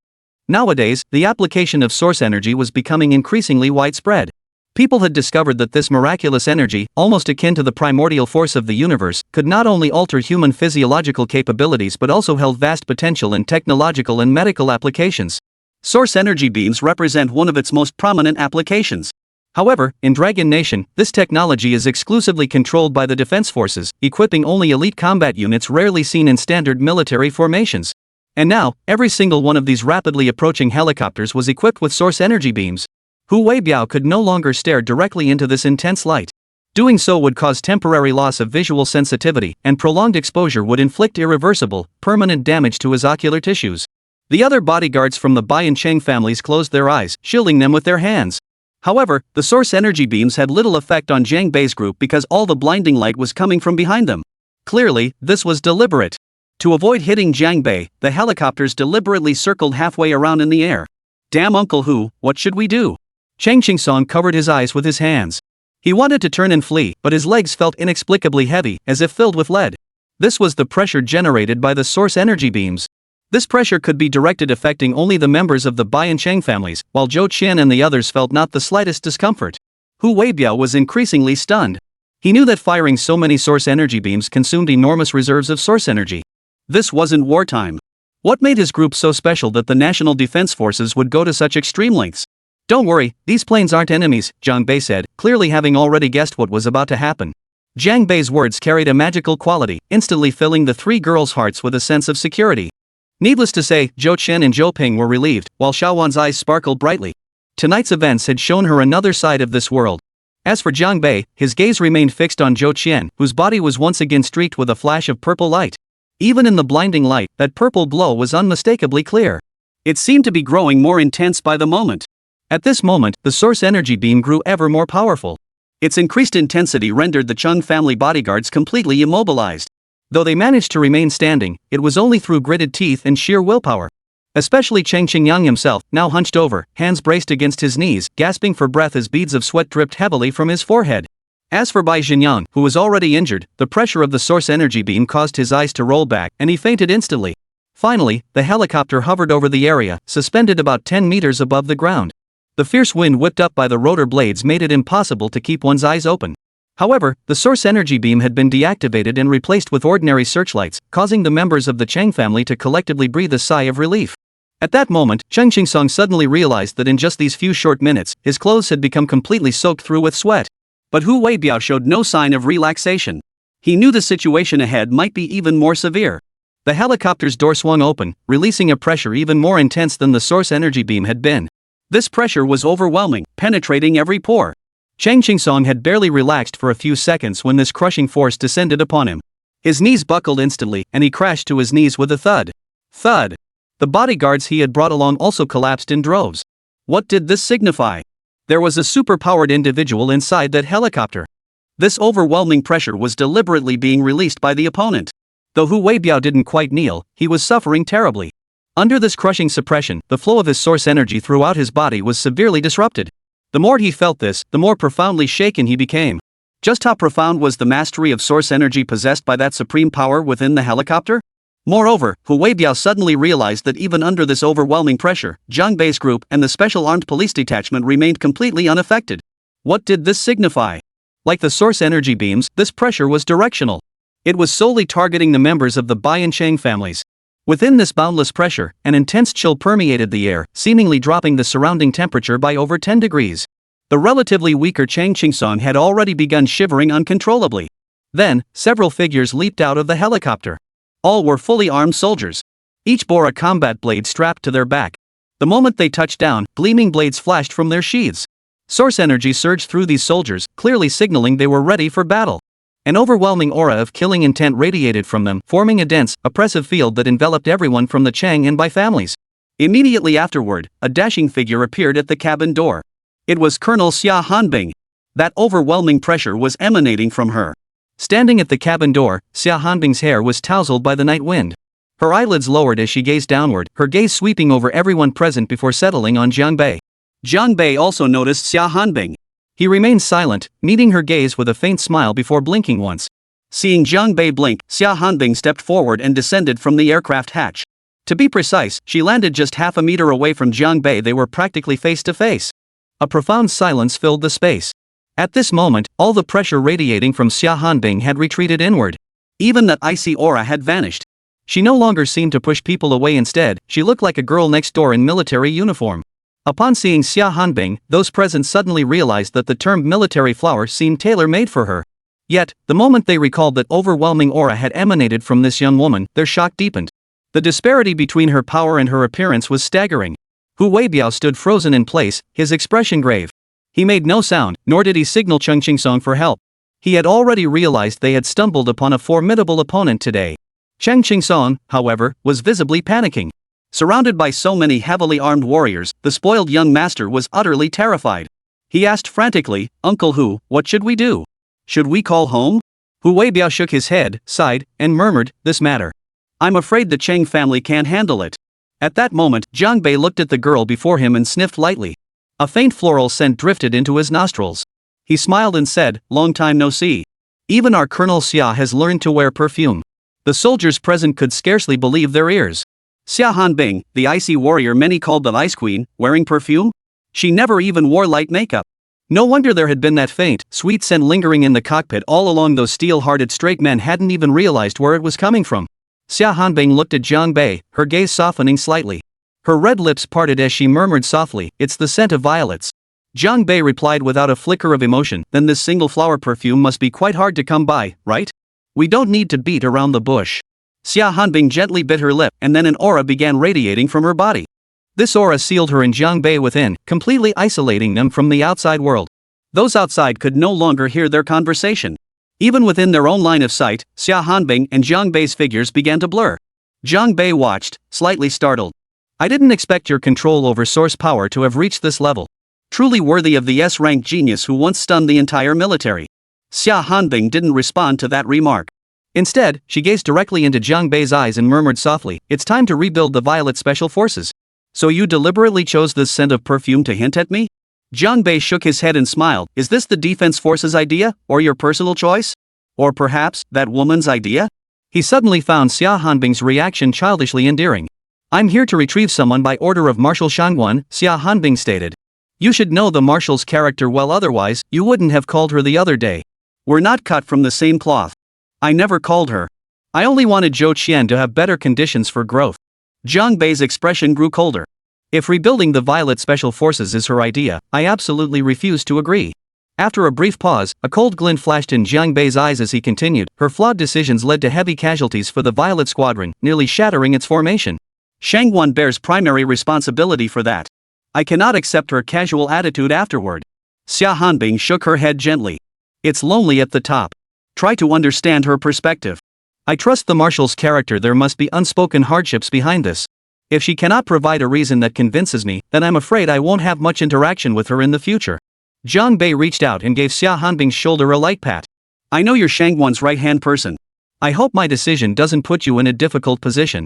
Nowadays, the application of source energy was becoming increasingly widespread. People had discovered that this miraculous energy, almost akin to the primordial force of the universe, could not only alter human physiological capabilities but also held vast potential in technological and medical applications. Source energy beams represent one of its most prominent applications. However, in Dragon Nation, this technology is exclusively controlled by the defense forces, equipping only elite combat units rarely seen in standard military formations. And now, every single one of these rapidly approaching helicopters was equipped with source energy beams. Hu Weibiao could no longer stare directly into this intense light. Doing so would cause temporary loss of visual sensitivity, and prolonged exposure would inflict irreversible, permanent damage to his ocular tissues. The other bodyguards from the Bai and Cheng families closed their eyes, shielding them with their hands. However, the source energy beams had little effect on Jiang Bei's group because all the blinding light was coming from behind them. Clearly, this was deliberate. To avoid hitting Jiang Bei, the helicopters deliberately circled halfway around in the air. "Damn Uncle Hu, what should we do?" Cheng Qingsong covered his eyes with his hands. He wanted to turn and flee, but his legs felt inexplicably heavy, as if filled with lead. This was the pressure generated by the source energy beams. This pressure could be directed affecting only the members of the Bai and Cheng families, while Zhou Qian and the others felt not the slightest discomfort. Hu Weibiao was increasingly stunned. He knew that firing so many source energy beams consumed enormous reserves of source energy. This wasn't wartime. What made his group so special that the National Defense Forces would go to such extreme lengths? "Don't worry, these planes aren't enemies," Jiang Bei said, clearly having already guessed what was about to happen. Jiang Bei's words carried a magical quality, instantly filling the three girls' hearts with a sense of security. Needless to say, Zhou Qian and Zhou Ping were relieved, while Xiao Wan's eyes sparkled brightly. Tonight's events had shown her another side of this world. As for Jiang Bei, his gaze remained fixed on Zhou Qian, whose body was once again streaked with a flash of purple light. Even in the blinding light, that purple glow was unmistakably clear. It seemed to be growing more intense by the moment. At this moment, the source energy beam grew ever more powerful. Its increased intensity rendered the Chung family bodyguards completely immobilized. Though they managed to remain standing, it was only through gritted teeth and sheer willpower. Especially Cheng Qingyang himself, now hunched over, hands braced against his knees, gasping for breath as beads of sweat dripped heavily from his forehead. As for Bai Xingyang, who was already injured, the pressure of the source energy beam caused his eyes to roll back, and he fainted instantly. Finally, the helicopter hovered over the area, suspended about 10 meters above the ground. The fierce wind whipped up by the rotor blades made it impossible to keep one's eyes open. However, the source energy beam had been deactivated and replaced with ordinary searchlights, causing the members of the Cheng family to collectively breathe a sigh of relief. At that moment, Cheng Qingsong suddenly realized that in just these few short minutes, his clothes had become completely soaked through with sweat. But Hu Weibiao showed no sign of relaxation. He knew the situation ahead might be even more severe. The helicopter's door swung open, releasing a pressure even more intense than the source energy beam had been. This pressure was overwhelming, penetrating every pore. Chang Qingsong had barely relaxed for a few seconds when this crushing force descended upon him. His knees buckled instantly, and he crashed to his knees with a thud. Thud. The bodyguards he had brought along also collapsed in droves. What did this signify? There was a superpowered individual inside that helicopter. This overwhelming pressure was deliberately being released by the opponent. Though Hu Weibiao didn't quite kneel, he was suffering terribly. Under this crushing suppression, the flow of his source energy throughout his body was severely disrupted. The more he felt this, the more profoundly shaken he became. Just how profound was the mastery of source energy possessed by that supreme power within the helicopter? Moreover, Hu Weibiao suddenly realized that even under this overwhelming pressure, Zhang Bei's group and the special armed police detachment remained completely unaffected. What did this signify? Like the source energy beams, this pressure was directional. It was solely targeting the members of the Bai and Chang families. Within this boundless pressure, an intense chill permeated the air, seemingly dropping the surrounding temperature by over 10 degrees. The relatively weaker Chang Qingsong had already begun shivering uncontrollably. Then, several figures leaped out of the helicopter. All were fully armed soldiers. Each bore a combat blade strapped to their back. The moment they touched down, gleaming blades flashed from their sheaths. Source energy surged through these soldiers, clearly signaling they were ready for battle. An overwhelming aura of killing intent radiated from them, forming a dense, oppressive field that enveloped everyone from the Chang and Bai families. Immediately afterward, a dashing figure appeared at the cabin door. It was Colonel Xia Hanbing. That overwhelming pressure was emanating from her. Standing at the cabin door, Xia Hanbing's hair was tousled by the night wind. Her eyelids lowered as she gazed downward, her gaze sweeping over everyone present before settling on Zhang Bei. Zhang Bei also noticed Xia Hanbing. He remained silent, meeting her gaze with a faint smile before blinking once. Seeing Zhang Bei blink, Xia Hanbing stepped forward and descended from the aircraft hatch. To be precise, she landed just half a meter away from Zhang Bei. They were practically face to face. A profound silence filled the space. At this moment, all the pressure radiating from Xia Hanbing had retreated inward. Even that icy aura had vanished. She no longer seemed to push people away. Instead, she looked like a girl next door in military uniform. Upon seeing Xia Hanbing, those present suddenly realized that the term military flower seemed tailor-made for her. Yet, the moment they recalled that overwhelming aura had emanated from this young woman, their shock deepened. The disparity between her power and her appearance was staggering. Hu Weibiao stood frozen in place, his expression grave. He made no sound, nor did he signal Chang Qingsong for help. He had already realized they had stumbled upon a formidable opponent today. Chang Qingsong, however, was visibly panicking. Surrounded by so many heavily armed warriors, the spoiled young master was utterly terrified. He asked frantically, "Uncle Hu, what should we do? Should we call home?" Hu Weibiao shook his head, sighed, and murmured, "This matter. I'm afraid the Chang family can't handle it." At that moment, Zhang Bei looked at the girl before him and sniffed lightly. A faint floral scent drifted into his nostrils. He smiled and said, "Long time no see. Even our Colonel Xia has learned to wear perfume." The soldiers present could scarcely believe their ears. Xia Hanbing, the icy warrior many called the Ice Queen, wearing perfume? She never even wore light makeup. No wonder there had been that faint, sweet scent lingering in the cockpit all along. Those steel-hearted straight men hadn't even realized where it was coming from. Xia Hanbing looked at Zhang Bei, her gaze softening slightly. Her red lips parted as she murmured softly, "It's the scent of violets." Zhang Bei replied without a flicker of emotion, "Then this single flower perfume must be quite hard to come by, right? We don't need to beat around the bush." Xia Hanbing gently bit her lip, and then an aura began radiating from her body. This aura sealed her and Zhang Bei within, completely isolating them from the outside world. Those outside could no longer hear their conversation. Even within their own line of sight, Xia Hanbing and Zhang Bei's figures began to blur. Zhang Bei watched, slightly startled. "I didn't expect your control over source power to have reached this level. Truly worthy of the S-rank genius who once stunned the entire military." Xia Hanbing didn't respond to that remark. Instead, she gazed directly into Zhang Bei's eyes and murmured softly, "It's time to rebuild the Violet Special Forces. So you deliberately chose this scent of perfume to hint at me?" Zhang Bei shook his head and smiled. "Is this the Defense Forces idea, or your personal choice? Or perhaps, that woman's idea?" He suddenly found Xia Hanbing's reaction childishly endearing. "I'm here to retrieve someone by order of Marshal Shangguan," Xia Hanbing stated. "You should know the Marshal's character well, otherwise, you wouldn't have called her the other day. We're not cut from the same cloth. I never called her. I only wanted Zhou Qian to have better conditions for growth." Zhang Bei's expression grew colder. "If rebuilding the Violet Special Forces is her idea, I absolutely refuse to agree." After a brief pause, a cold glint flashed in Zhang Bei's eyes as he continued, "Her flawed decisions led to heavy casualties for the Violet Squadron, nearly shattering its formation. Shangguan bears primary responsibility for that. I cannot accept her casual attitude afterward. Xia Hanbing shook her head gently. It's lonely at the top. Try to understand her perspective. I trust the marshal's character. There must be unspoken hardships behind this. If she cannot provide a reason that convinces me, then I'm afraid I won't have much interaction with her in the future. Jiang Bei reached out and gave Xia Hanbing's shoulder a light pat. I know you're Shangguan's right-hand person. I hope my decision doesn't put you in a difficult position.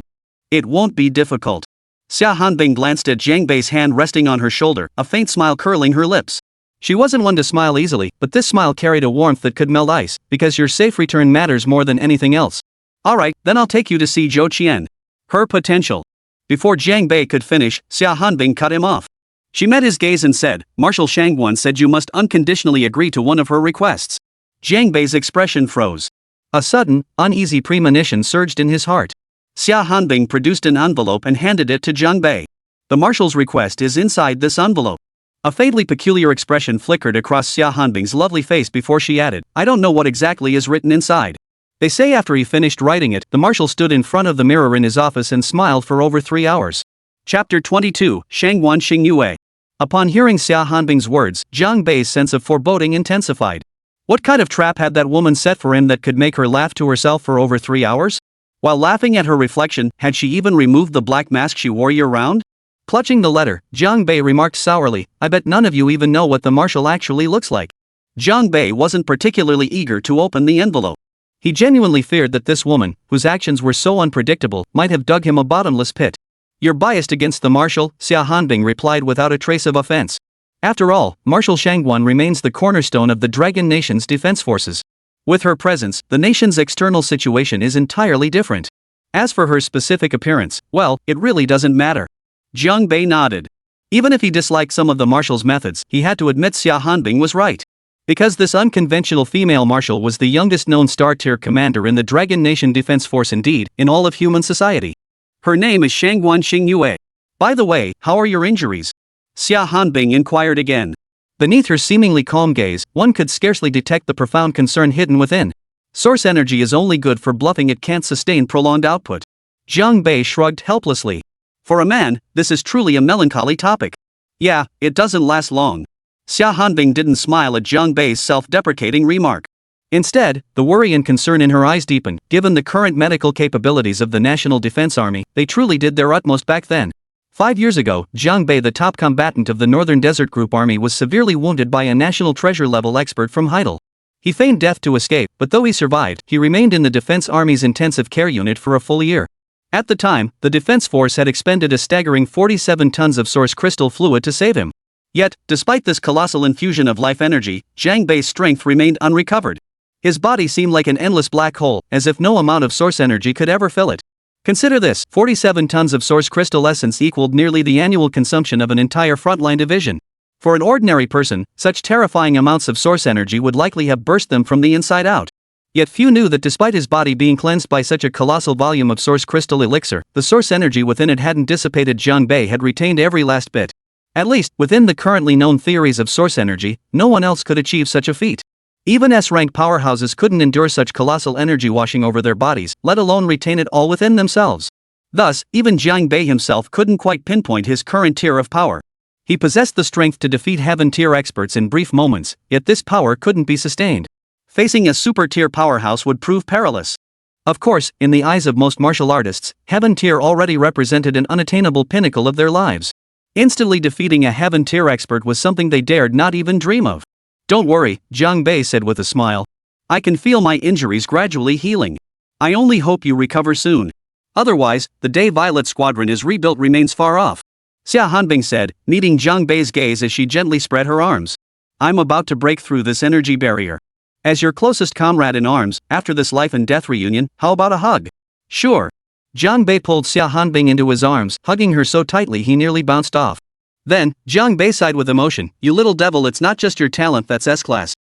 It won't be difficult. Xia Hanbing glanced at Jiang Bei's hand resting on her shoulder, a faint smile curling her lips. She wasn't one to smile easily, but this smile carried a warmth that could melt ice, because your safe return matters more than anything else. Alright, then I'll take you to see Zhou Qian. Her potential. Before Jiang Bei could finish, Xia Hanbing cut him off. She met his gaze and said, Marshal Shangguan said you must unconditionally agree to one of her requests. Jiang Bei's expression froze. A sudden, uneasy premonition surged in his heart. Xia Hanbing produced an envelope and handed it to Jiang Bei. The marshal's request is inside this envelope. A faintly peculiar expression flickered across Xia Hanbing's lovely face before she added, I don't know what exactly is written inside. They say after he finished writing it, the marshal stood in front of the mirror in his office and smiled for over 3 hours. Chapter 22, Shangguan Xingyue. Upon hearing Xia Hanbing's words, Jiang Bei's sense of foreboding intensified. What kind of trap had that woman set for him that could make her laugh to herself for over 3 hours? While laughing at her reflection, had she even removed the black mask she wore year-round? Clutching the letter, Jiang Bei remarked sourly, I bet none of you even know what the marshal actually looks like. Jiang Bei wasn't particularly eager to open the envelope. He genuinely feared that this woman, whose actions were so unpredictable, might have dug him a bottomless pit. You're biased against the marshal, Xia Hanbing replied without a trace of offense. After all, Marshal Shangguan remains the cornerstone of the Dragon Nation's defense forces. With her presence, the nation's external situation is entirely different. As for her specific appearance, well, it really doesn't matter. Jiang Bei nodded. Even if he disliked some of the marshal's methods, he had to admit Xia Hanbing was right. Because this unconventional female marshal was the youngest known star-tier commander in the Dragon Nation Defense Force, indeed, in all of human society. Her name is Shangguan Xingyue. By the way, how are your injuries? Xia Hanbing inquired again. Beneath her seemingly calm gaze, one could scarcely detect the profound concern hidden within. Source energy is only good for bluffing, it can't sustain prolonged output. Jiang Bei shrugged helplessly. For a man, this is truly a melancholy topic. Yeah, it doesn't last long. Xia Hanbing didn't smile at Jiang Bei's self-deprecating remark. Instead, the worry and concern in her eyes deepened. Given the current medical capabilities of the National Defense Army, they truly did their utmost back then. 5 years ago, Jiang Bei, the top combatant of the Northern Desert Group Army, was severely wounded by a National Treasure-level expert from Heidel. He feigned death to escape, but though he survived, he remained in the Defense Army's intensive care unit for a full year. At the time, the Defense Force had expended a staggering 47 tons of source crystal fluid to save him. Yet, despite this colossal infusion of life energy, Jiang Bei's strength remained unrecovered. His body seemed like an endless black hole, as if no amount of source energy could ever fill it. Consider this, 47 tons of source crystal essence equaled nearly the annual consumption of an entire frontline division. For an ordinary person, such terrifying amounts of source energy would likely have burst them from the inside out. Yet few knew that despite his body being cleansed by such a colossal volume of source crystal elixir, the source energy within it hadn't dissipated. Jiang Bei had retained every last bit. At least, within the currently known theories of source energy, no one else could achieve such a feat. Even S-rank powerhouses couldn't endure such colossal energy washing over their bodies, let alone retain it all within themselves. Thus, even Jiang Bei himself couldn't quite pinpoint his current tier of power. He possessed the strength to defeat heaven-tier experts in brief moments, yet this power couldn't be sustained. Facing a super-tier powerhouse would prove perilous. Of course, in the eyes of most martial artists, heaven-tier already represented an unattainable pinnacle of their lives. Instantly defeating a heaven-tier expert was something they dared not even dream of. Don't worry, Jiang Bei said with a smile. I can feel my injuries gradually healing. I only hope you recover soon. Otherwise, the day Violet Squadron is rebuilt remains far off. Xia Hanbing said, meeting Jiang Bei's gaze as she gently spread her arms. I'm about to break through this energy barrier. As your closest comrade in arms, after this life and death reunion, how about a hug? Sure. Jiang Bei pulled Xia Hanbing into his arms, hugging her so tightly he nearly bounced off. Then, Jiang Bei sighed with emotion, you little devil, it's not just your talent that's S-class.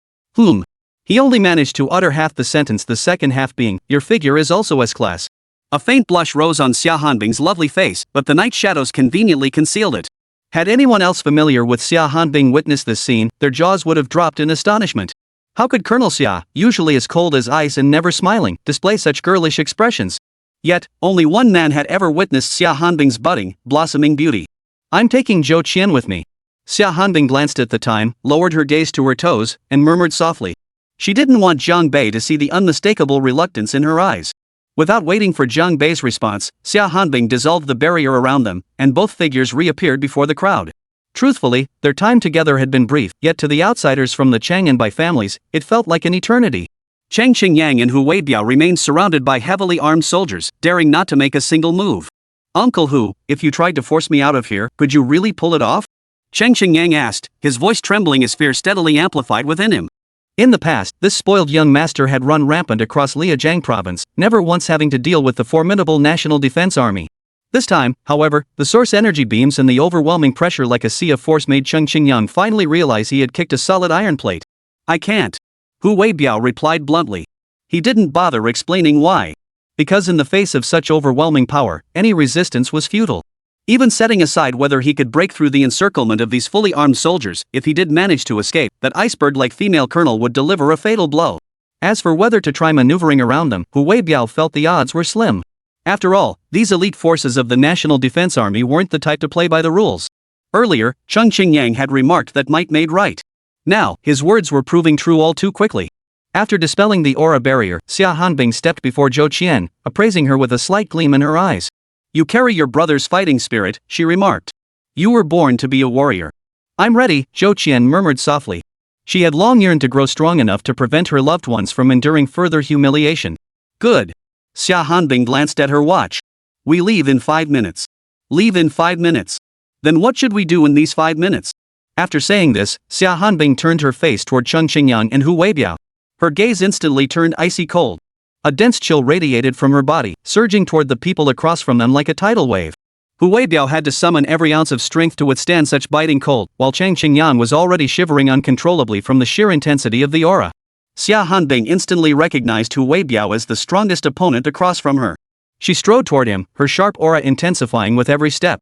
He only managed to utter half the sentence, the second half being, your figure is also S-class. A faint blush rose on Xia Hanbing's lovely face, but the night shadows conveniently concealed it. Had anyone else familiar with Xia Hanbing witnessed this scene, their jaws would have dropped in astonishment. How could Colonel Xia, usually as cold as ice and never smiling, display such girlish expressions? Yet, only one man had ever witnessed Xia Hanbing's budding, blossoming beauty. I'm taking Zhou Qian with me. Xia Hanbing glanced at the time, lowered her gaze to her toes, and murmured softly. She didn't want Zhang Bei to see the unmistakable reluctance in her eyes. Without waiting for Zhang Bei's response, Xia Hanbing dissolved the barrier around them, and both figures reappeared before the crowd. Truthfully, their time together had been brief, yet to the outsiders from the Chang and Bai families, it felt like an eternity. Chang Qingyang and Hu Weibiao remained surrounded by heavily armed soldiers, daring not to make a single move. Uncle Hu, if you tried to force me out of here, could you really pull it off? Chang Qingyang asked, his voice trembling as fear steadily amplified within him. In the past, this spoiled young master had run rampant across Liajiang province, never once having to deal with the formidable National Defense Army. This time, however, the source energy beams and the overwhelming pressure like a sea of force made Cheng Qingyang finally realize he had kicked a solid iron plate. I can't. Hu Weibiao replied bluntly. He didn't bother explaining why. Because in the face of such overwhelming power, any resistance was futile. Even setting aside whether he could break through the encirclement of these fully armed soldiers, if he did manage to escape, that iceberg-like female colonel would deliver a fatal blow. As for whether to try maneuvering around them, Hu Weibiao felt the odds were slim. After all, these elite forces of the National Defense Army weren't the type to play by the rules. Earlier, Cheng Qingyang had remarked that might made right. Now, his words were proving true all too quickly. After dispelling the aura barrier, Xia Hanbing stepped before Zhou Qian, appraising her with a slight gleam in her eyes. You carry your brother's fighting spirit, she remarked. You were born to be a warrior. I'm ready, Zhou Qian murmured softly. She had long yearned to grow strong enough to prevent her loved ones from enduring further humiliation. Good. Xia Hanbing glanced at her watch. We leave in 5 minutes. Leave in 5 minutes. Then what should we do in these 5 minutes? After saying this, Xia Hanbing turned her face toward Cheng Qingyang and Hu Weibiao. Her gaze instantly turned icy cold. A dense chill radiated from her body, surging toward the people across from them like a tidal wave. Hu Weibiao had to summon every ounce of strength to withstand such biting cold, while Cheng Qingyang was already shivering uncontrollably from the sheer intensity of the aura. Xia Hanbing instantly recognized Hu Weibiao as the strongest opponent across from her. She strode toward him, her sharp aura intensifying with every step.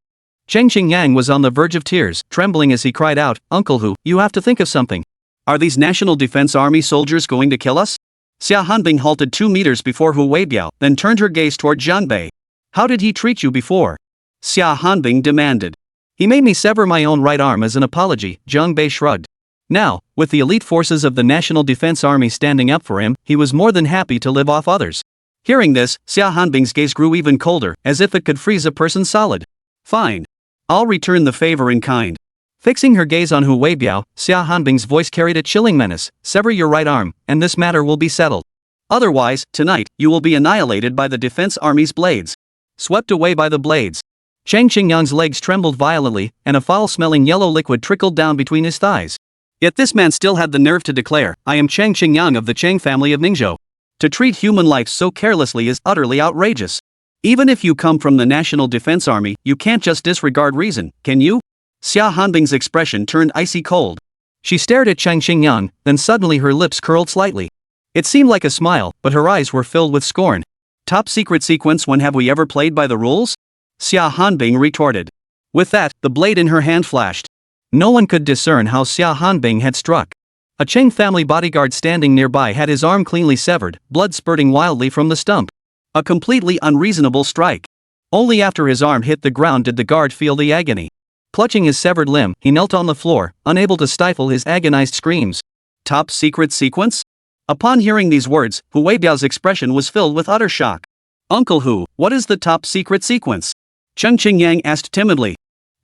Cheng Qingyang was on the verge of tears, trembling as he cried out, Uncle Hu, you have to think of something. Are these National Defense Army soldiers going to kill us? Xia Hanbing halted 2 meters before Hu Weibiao, then turned her gaze toward Zhang Bei. How did he treat you before? Xia Hanbing demanded. He made me sever my own right arm as an apology, Zhang Bei shrugged. Now, with the elite forces of the National Defense Army standing up for him, he was more than happy to live off others. Hearing this, Xia Hanbing's gaze grew even colder, as if it could freeze a person solid. Fine. I'll return the favor in kind. Fixing her gaze on Hu Weibiao, Xia Hanbing's voice carried a chilling menace. Sever your right arm, and this matter will be settled. Otherwise, tonight, you will be annihilated by the Defense Army's blades. Swept away by the blades. Cheng Qingyang's legs trembled violently, and a foul-smelling yellow liquid trickled down between his thighs. Yet this man still had the nerve to declare, I am Cheng Qingyang of the Cheng family of Ningzhou. To treat human life so carelessly is utterly outrageous. Even if you come from the National Defense Army, you can't just disregard reason, can you? Xia Hanbing's expression turned icy cold. She stared at Cheng Qingyang, then suddenly her lips curled slightly. It seemed like a smile, but her eyes were filled with scorn. Top secret sequence, when have we ever played by the rules? Xia Hanbing retorted. With that, the blade in her hand flashed. No one could discern how Xia Hanbing had struck. A Cheng family bodyguard standing nearby had his arm cleanly severed, blood spurting wildly from the stump. A completely unreasonable strike. Only after his arm hit the ground did the guard feel the agony. Clutching his severed limb, he knelt on the floor, unable to stifle his agonized screams. Top secret sequence? Upon hearing these words, Hu Weibiao's expression was filled with utter shock. Uncle Hu, what is the top secret sequence? Cheng Qingyang asked timidly.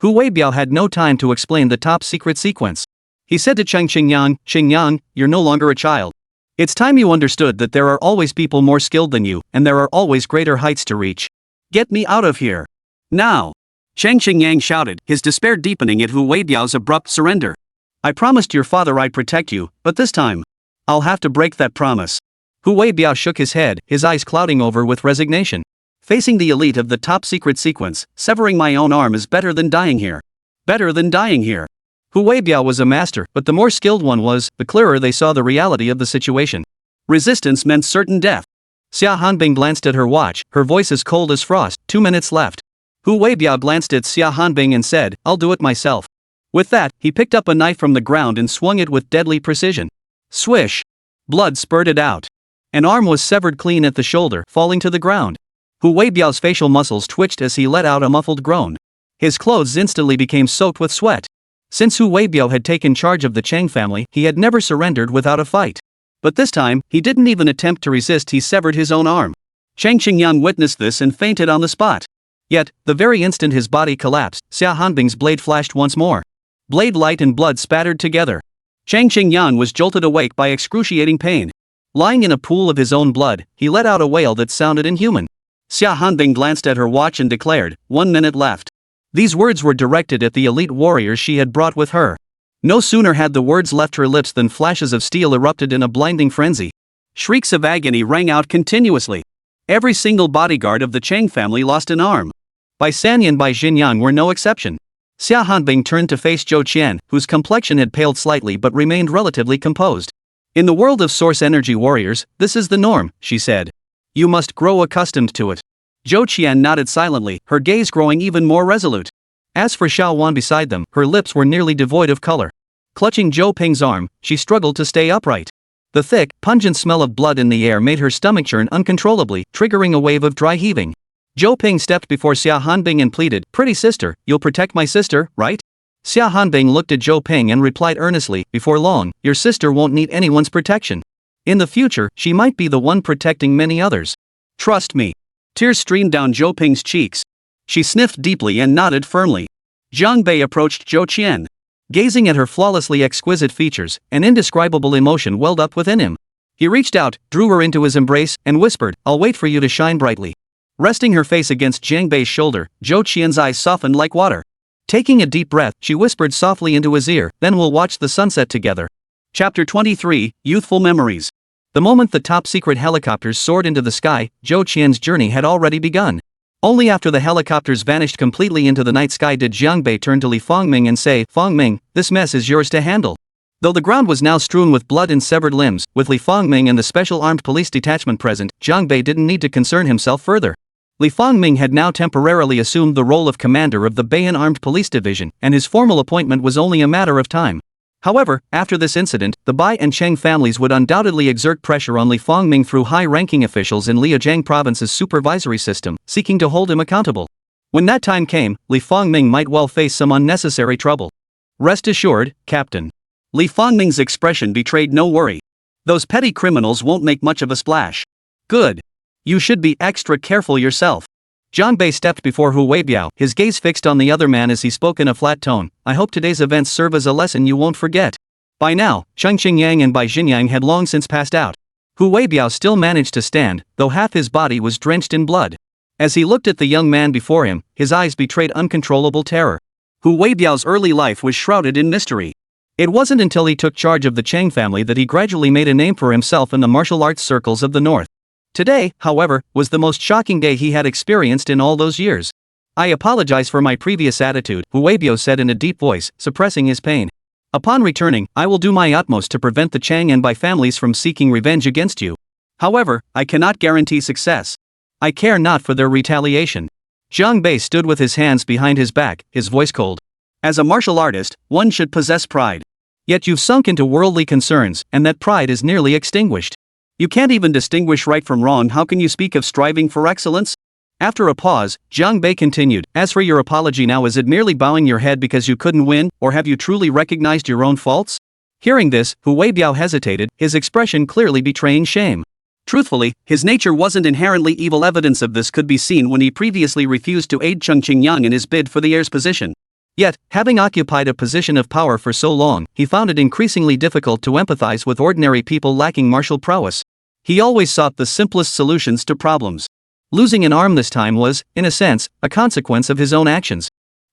Hu Weibiao had no time to explain the top secret sequence. He said to Cheng Qingyang, Qingyang, you're no longer a child. It's time you understood that there are always people more skilled than you, and there are always greater heights to reach. Get me out of here. Now. Cheng Qingyang shouted, his despair deepening at Hu Weibiao's abrupt surrender. I promised your father I'd protect you, but this time, I'll have to break that promise. Hu Weibiao shook his head, his eyes clouding over with resignation. Facing the elite of the top secret sequence, severing my own arm is better than dying here. Better than dying here. Hu Weibiao was a master, but the more skilled one was, the clearer they saw the reality of the situation. Resistance meant certain death. Xia Hanbing glanced at her watch, her voice as cold as frost. 2 minutes left. Hu Weibiao glanced at Xia Hanbing and said, I'll do it myself. With that, he picked up a knife from the ground and swung it with deadly precision. Swish! Blood spurted out. An arm was severed clean at the shoulder, falling to the ground. Hu Weibiao's facial muscles twitched as he let out a muffled groan. His clothes instantly became soaked with sweat. Since Hu Weibiao had taken charge of the Chang family, he had never surrendered without a fight. But this time, he didn't even attempt to resist. He severed his own arm. Chang Qingyang witnessed this and fainted on the spot. Yet, the very instant his body collapsed, Xia Hanbing's blade flashed once more. Blade light and blood spattered together. Chang Qingyang was jolted awake by excruciating pain. Lying in a pool of his own blood, he let out a wail that sounded inhuman. Xia Hanbing glanced at her watch and declared, 1 minute left. These words were directed at the elite warriors she had brought with her. No sooner had the words left her lips than flashes of steel erupted in a blinding frenzy. Shrieks of agony rang out continuously. Every single bodyguard of the Chang family lost an arm. Bai San and Bai Xinyan were no exception. Xia Hanbing turned to face Zhou Qian, whose complexion had paled slightly but remained relatively composed. In the world of source energy warriors, this is the norm, she said. You must grow accustomed to it. Zhou Qian nodded silently, her gaze growing even more resolute. As for Xiao Wan beside them, her lips were nearly devoid of color. Clutching Zhou Ping's arm, she struggled to stay upright. The thick, pungent smell of blood in the air made her stomach churn uncontrollably, triggering a wave of dry heaving. Zhou Ping stepped before Xia Hanbing and pleaded, "Pretty sister, you'll protect my sister, right?" Xia Hanbing looked at Zhou Ping and replied earnestly, "Before long, your sister won't need anyone's protection. In the future, she might be the one protecting many others. Trust me." Tears streamed down Zhou Ping's cheeks. She sniffed deeply and nodded firmly. Zhang Bei approached Zhou Qian. Gazing at her flawlessly exquisite features, an indescribable emotion welled up within him. He reached out, drew her into his embrace, and whispered, "I'll wait for you to shine brightly." Resting her face against Zhang Bei's shoulder, Zhou Qian's eyes softened like water. Taking a deep breath, she whispered softly into his ear, "Then we'll watch the sunset together." Chapter 23, Youthful Memories. The moment the top-secret helicopters soared into the sky, Zhou Qian's journey had already begun. Only after the helicopters vanished completely into the night sky did Jiang Bei turn to Li Fangming and say, "Fangming, this mess is yours to handle." Though the ground was now strewn with blood and severed limbs, with Li Fangming and the special armed police detachment present, Jiang Bei didn't need to concern himself further. Li Fangming had now temporarily assumed the role of commander of the Beian Armed Police Division, and his formal appointment was only a matter of time. However, after this incident, the Bai and Cheng families would undoubtedly exert pressure on Li Fangming through high-ranking officials in Liajiang province's supervisory system, seeking to hold him accountable. When that time came, Li Fangming might well face some unnecessary trouble. "Rest assured, Captain." Li Fangming's expression betrayed no worry. "Those petty criminals won't make much of a splash." "Good. You should be extra careful yourself." Zhang Bei stepped before Hu Weibiao, his gaze fixed on the other man as he spoke in a flat tone. "I hope today's events serve as a lesson you won't forget." By now, Cheng Qingyang and Bai Xinyan had long since passed out. Hu Weibiao still managed to stand, though half his body was drenched in blood. As he looked at the young man before him, his eyes betrayed uncontrollable terror. Hu Weibiao's early life was shrouded in mystery. It wasn't until he took charge of the Cheng family that he gradually made a name for himself in the martial arts circles of the north. Today, however, was the most shocking day he had experienced in all those years. "I apologize for my previous attitude," Hu Weibiao said in a deep voice, suppressing his pain. "Upon returning, I will do my utmost to prevent the Chang and Bai families from seeking revenge against you. However, I cannot guarantee success. I care not for their retaliation." Zhang Bei stood with his hands behind his back, his voice cold. "As a martial artist, one should possess pride. Yet you've sunk into worldly concerns, and that pride is nearly extinguished. You can't even distinguish right from wrong. How can you speak of striving for excellence?" After a pause, Zhang Bei continued, "As for your apology now, is it merely bowing your head because you couldn't win, or have you truly recognized your own faults?" Hearing this, Hu Weibiao hesitated, his expression clearly betraying shame. Truthfully, his nature wasn't inherently evil. Evidence of this could be seen when he previously refused to aid Cheng Qingyang in his bid for the heir's position. Yet, having occupied a position of power for so long, he found it increasingly difficult to empathize with ordinary people lacking martial prowess. He always sought the simplest solutions to problems. Losing an arm this time was, in a sense, a consequence of his own actions.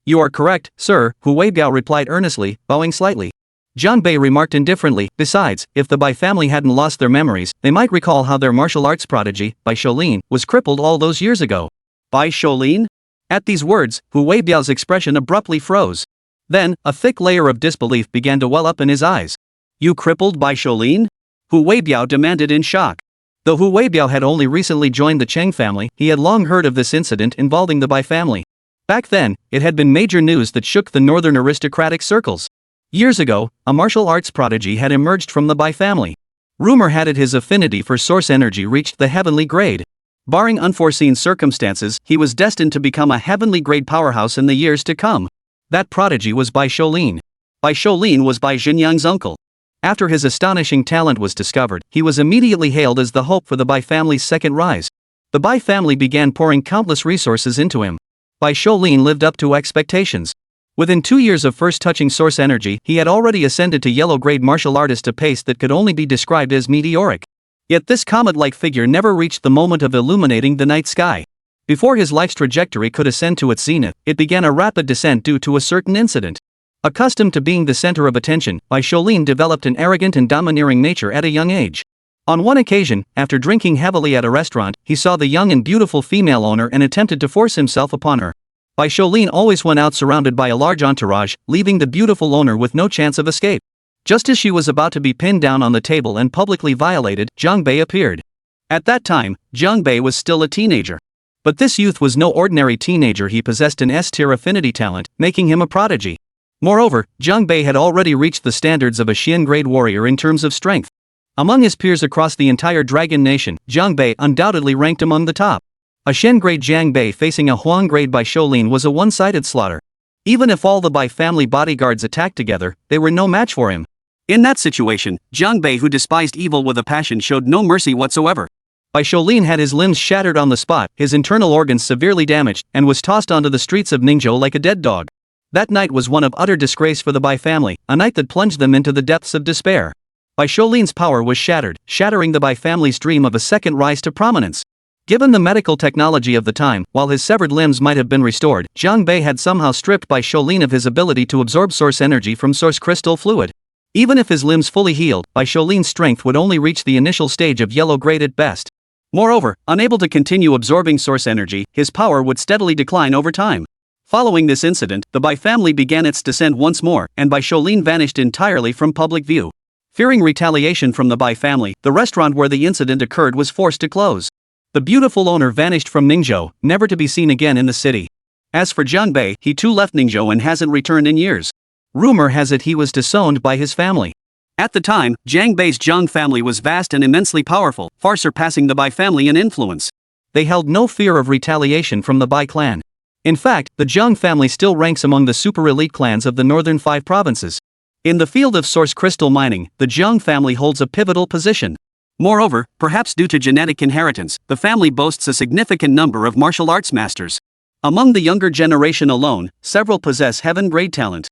"You are correct, sir," Hu Weibiao replied earnestly, bowing slightly. Zhang Bei remarked indifferently, "Besides, if the Bai family hadn't lost their memories, they might recall how their martial arts prodigy, Bai Shoulin, was crippled all those years ago." "Bai Shoulin?" At these words, Hu Weibiao's expression abruptly froze. Then, a thick layer of disbelief began to well up in his eyes. "You crippled Bai Shoulin?" Hu Weibiao demanded in shock. Though Hu Weibiao had only recently joined the Cheng family, he had long heard of this incident involving the Bai family. Back then, it had been major news that shook the northern aristocratic circles. Years ago, a martial arts prodigy had emerged from the Bai family. Rumor had it his affinity for source energy reached the heavenly grade. Barring unforeseen circumstances, he was destined to become a heavenly-grade powerhouse in the years to come. That prodigy was Bai Shoulin. Bai Shoulin was Bai Jinyang's uncle. After his astonishing talent was discovered, he was immediately hailed as the hope for the Bai family's second rise. The Bai family began pouring countless resources into him. Bai Shoulin lived up to expectations. Within 2 years of first touching source energy, he had already ascended to yellow-grade martial artist a pace that could only be described as meteoric. Yet this comet-like figure never reached the moment of illuminating the night sky. Before his life's trajectory could ascend to its zenith, it began a rapid descent due to a certain incident. Accustomed to being the center of attention, Bai Shoulin developed an arrogant and domineering nature at a young age. On one occasion, after drinking heavily at a restaurant, he saw the young and beautiful female owner and attempted to force himself upon her. Bai Shoulin always went out surrounded by a large entourage, leaving the beautiful owner with no chance of escape. Just as she was about to be pinned down on the table and publicly violated, Jiang Bei appeared. At that time, Jiang Bei was still a teenager. But this youth was no ordinary teenager. He possessed an S-tier affinity talent, making him a prodigy. Moreover, Jiang Bei had already reached the standards of a Xian-grade warrior in terms of strength. Among his peers across the entire Dragon Nation, Jiang Bei undoubtedly ranked among the top. A Xian-grade Jiang Bei facing a Huang-grade Bai Shoulin was a one-sided slaughter. Even if all the Bai family bodyguards attacked together, they were no match for him. In that situation, Jiang Bei, who despised evil with a passion, showed no mercy whatsoever. Bai Shoulin had his limbs shattered on the spot, his internal organs severely damaged, and was tossed onto the streets of Ningzhou like a dead dog. That night was one of utter disgrace for the Bai family, a night that plunged them into the depths of despair. Bai Shoulin's power was shattered, shattering the Bai family's dream of a second rise to prominence. Given the medical technology of the time, while his severed limbs might have been restored, Jiang Bei had somehow stripped Bai Shoulin of his ability to absorb source energy from source crystal fluid. Even if his limbs fully healed, Bai Shoulin's strength would only reach the initial stage of yellow-grade at best. Moreover, unable to continue absorbing source energy, his power would steadily decline over time. Following this incident, the Bai family began its descent once more, and Bai Shoulin vanished entirely from public view. Fearing retaliation from the Bai family, the restaurant where the incident occurred was forced to close. The beautiful owner vanished from Ningzhou, never to be seen again in the city. As for Jiang Bei, he too left Ningzhou and hasn't returned in years. Rumor has it he was disowned by his family. At the time, Jiang Bei's Jiang family was vast and immensely powerful, far surpassing the Bai family in influence. They held no fear of retaliation from the Bai clan. In fact, the Jiang family still ranks among the super elite clans of the northern 5 provinces. In the field of source crystal mining, the Jiang family holds a pivotal position. Moreover, perhaps due to genetic inheritance, the family boasts a significant number of martial arts masters. Among the younger generation alone, several possess heaven-grade talent.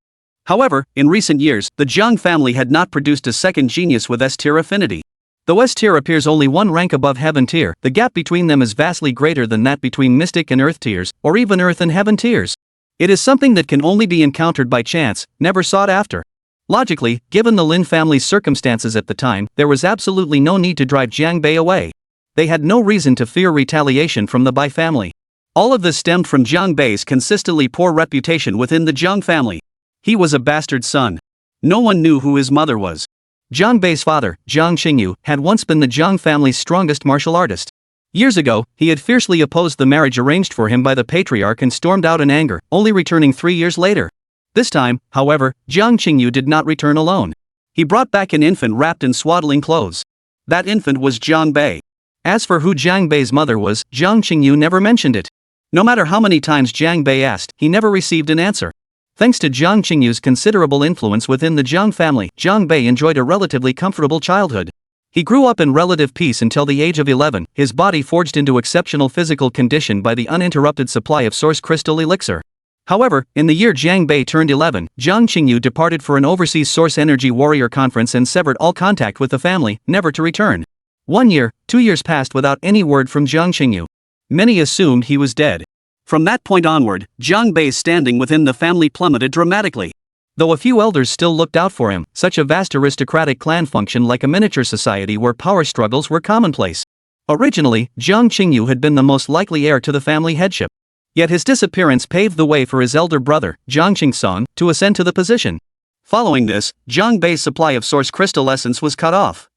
However, in recent years, the Jiang family had not produced a second genius with S-tier affinity. Though S-tier appears only one rank above heaven tier, the gap between them is vastly greater than that between mystic and earth tiers, or even earth and heaven tiers. It is something that can only be encountered by chance, never sought after. Logically, given the Lin family's circumstances at the time, there was absolutely no need to drive Jiang Bei away. They had no reason to fear retaliation from the Bai family. All of this stemmed from Jiang Bei's consistently poor reputation within the Jiang family. He was a bastard son. No one knew who his mother was. Jiang Bei's father, Jiang Qingyu, had once been the Jiang family's strongest martial artist. Years ago, he had fiercely opposed the marriage arranged for him by the patriarch and stormed out in anger, only returning 3 years later. This time, however, Jiang Qingyu did not return alone. He brought back an infant wrapped in swaddling clothes. That infant was Jiang Bei. As for who Jiang Bei's mother was, Jiang Qingyu never mentioned it. No matter how many times Jiang Bei asked, he never received an answer. Thanks to Jiang Qingyu's considerable influence within the Jiang family, Jiang Bei enjoyed a relatively comfortable childhood. He grew up in relative peace until the age of 11, his body forged into exceptional physical condition by the uninterrupted supply of source crystal elixir. However, in the year Jiang Bei turned 11, Jiang Qingyu departed for an overseas source energy warrior conference and severed all contact with the family, never to return. 1 year, 2 years passed without any word from Jiang Qingyu. Many assumed he was dead. From that point onward, Jiang Bei's standing within the family plummeted dramatically. Though a few elders still looked out for him, such a vast aristocratic clan functioned like a miniature society where power struggles were commonplace. Originally, Jiang Qingyu had been the most likely heir to the family headship. Yet his disappearance paved the way for his elder brother, Jiang Qingsong, to ascend to the position. Following this, Jiang Bei's supply of source crystal essence was cut off.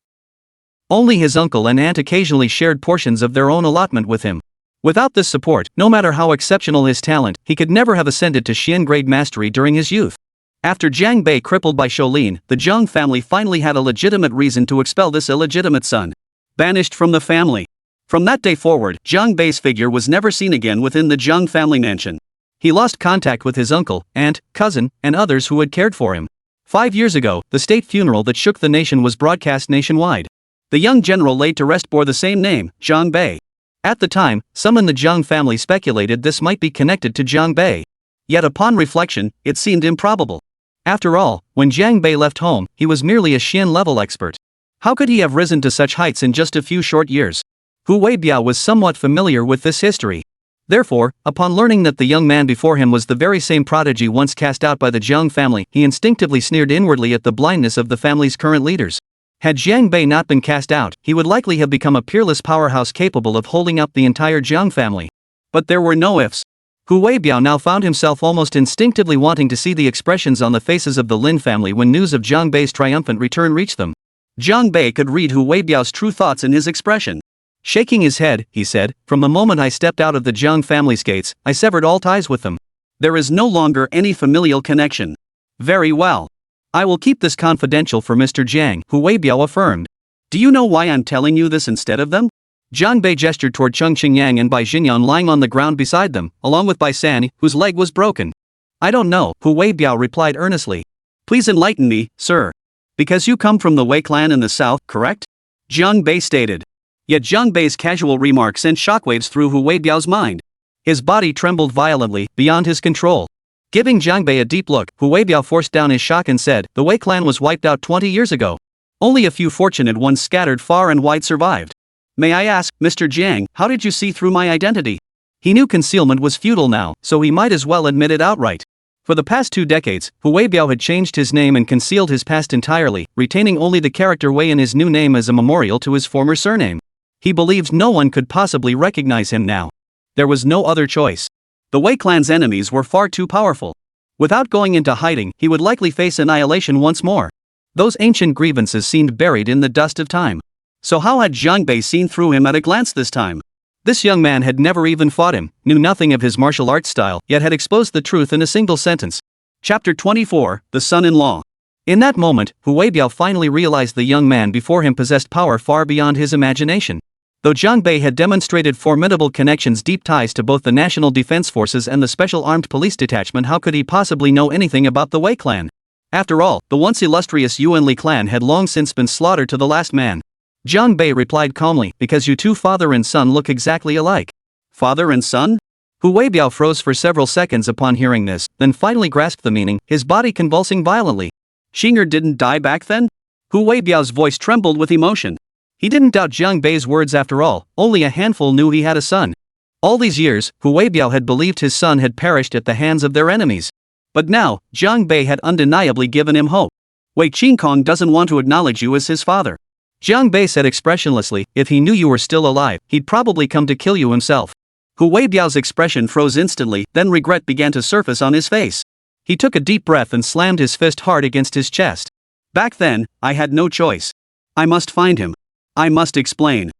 Only his uncle and aunt occasionally shared portions of their own allotment with him. Without this support, no matter how exceptional his talent, he could never have ascended to Xian-grade mastery during his youth. After Jiang Bei crippled Bai Shoulin, the Jiang family finally had a legitimate reason to expel this illegitimate son. Banished from the family. From that day forward, Jiang Bei's figure was never seen again within the Jiang family mansion. He lost contact with his uncle, aunt, cousin, and others who had cared for him. 5 years ago, the state funeral that shook the nation was broadcast nationwide. The young general laid to rest bore the same name, Jiang Bei. At the time, some in the Jiang family speculated this might be connected to Jiang Bei. Yet upon reflection, it seemed improbable. After all, when Jiang Bei left home, he was merely a Xian-level expert. How could he have risen to such heights in just a few short years? Hu Weibiao was somewhat familiar with this history. Therefore, upon learning that the young man before him was the very same prodigy once cast out by the Jiang family, he instinctively sneered inwardly at the blindness of the family's current leaders. Had Jiang Bei not been cast out, he would likely have become a peerless powerhouse capable of holding up the entire Jiang family. But there were no ifs. Hu Weibiao now found himself almost instinctively wanting to see the expressions on the faces of the Lin family when news of Jiang Bei's triumphant return reached them. Jiang Bei could read Hu Weibiao's true thoughts in his expression. Shaking his head, he said, "From the moment I stepped out of the Jiang family's gates, I severed all ties with them. There is no longer any familial connection." "Very well. I will keep this confidential for Mr. Jiang," Hu Weibiao affirmed. "Do you know why I'm telling you this instead of them?" Jiang Bei gestured toward Cheng Xingyang and Bai Xinyan lying on the ground beside them, along with Bai San, whose leg was broken. "I don't know," Hu Weibiao replied earnestly. "Please enlighten me, sir. Because you come from the Wei clan in the south, correct?" Jiang Bei stated. Yet Jiang Bei's casual remark sent shockwaves through Hu Weibiao's mind. His body trembled violently, beyond his control. Giving Jiang Bei a deep look, Hu Weibiao forced down his shock and said, "The Wei clan was wiped out 20 years ago. Only a few fortunate ones scattered far and wide survived. May I ask, Mr. Jiang, how did you see through my identity?" He knew concealment was futile now, so he might as well admit it outright. For the past 2 decades, Hu Weibiao had changed his name and concealed his past entirely, retaining only the character Wei in his new name as a memorial to his former surname. He believed no one could possibly recognize him now. There was no other choice. The Wei clan's enemies were far too powerful. Without going into hiding, he would likely face annihilation once more. Those ancient grievances seemed buried in the dust of time. So how had Jiang Bei seen through him at a glance this time? This young man had never even fought him, knew nothing of his martial arts style, yet had exposed the truth in a single sentence. Chapter 24, The Son-in-Law. In that moment, Hu Weibiao finally realized the young man before him possessed power far beyond his imagination. Though Jiang Bei had demonstrated formidable connections, deep ties to both the National Defense Forces and the Special Armed Police Detachment, how could he possibly know anything about the Wei clan? After all, the once illustrious Yuanli clan had long since been slaughtered to the last man. Jiang Bei replied calmly, "Because you two father and son look exactly alike." "Father and son?" Hu Weibiao froze for several seconds upon hearing this, then finally grasped the meaning, his body convulsing violently. "Xinger didn't die back then?" Hu Weibiao's voice trembled with emotion. He didn't doubt Jiang Bei's words after all, only a handful knew he had a son. All these years, Hu Weibiao had believed his son had perished at the hands of their enemies. But now, Jiang Bei had undeniably given him hope. "Wei Qingkong doesn't want to acknowledge you as his father," Jiang Bei said expressionlessly. "If he knew you were still alive, he'd probably come to kill you himself." Hu Weibiao's expression froze instantly, then regret began to surface on his face. He took a deep breath and slammed his fist hard against his chest. "Back then, I had no choice. I must find him. I must explain.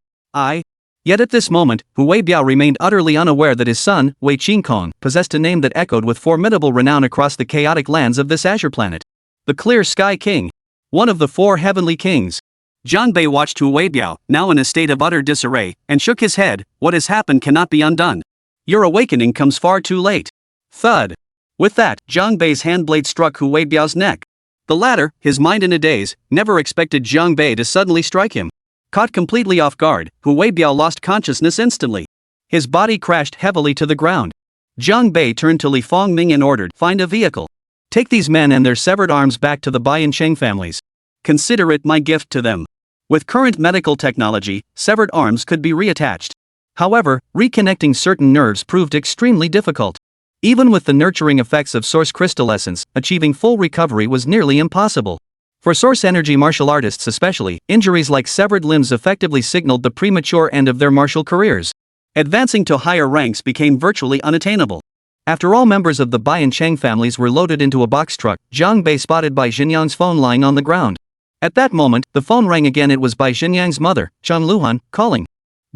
Yet at this moment, Hu Weibiao remained utterly unaware that his son, Wei Qingkong, possessed a name that echoed with formidable renown across the chaotic lands of this azure planet. The Clear Sky King. One of the 4 heavenly kings. Jiang Bei watched Hu Weibiao, now in a state of utter disarray, and shook his head. "What has happened cannot be undone. Your awakening comes far too late." Thud. With that, Jiang Bei's hand blade struck Hu Weibiao's neck. The latter, his mind in a daze, never expected Jiang Bei to suddenly strike him. Caught completely off guard, Hu Weibiao lost consciousness instantly. His body crashed heavily to the ground. Jiang Bei turned to Li Fongming and ordered, "Find a vehicle. Take these men and their severed arms back to the Bai and Cheng families. Consider it my gift to them." With current medical technology, severed arms could be reattached. However, reconnecting certain nerves proved extremely difficult. Even with the nurturing effects of source crystal essence, achieving full recovery was nearly impossible. For source energy martial artists especially, injuries like severed limbs effectively signaled the premature end of their martial careers. Advancing to higher ranks became virtually unattainable. After all members of the Bai and Cheng families were loaded into a box truck, Jiang Bei spotted Bai Xinyan's phone lying on the ground. At that moment, the phone rang again. It was Bai Xinyan's mother, Chang Luhan, calling.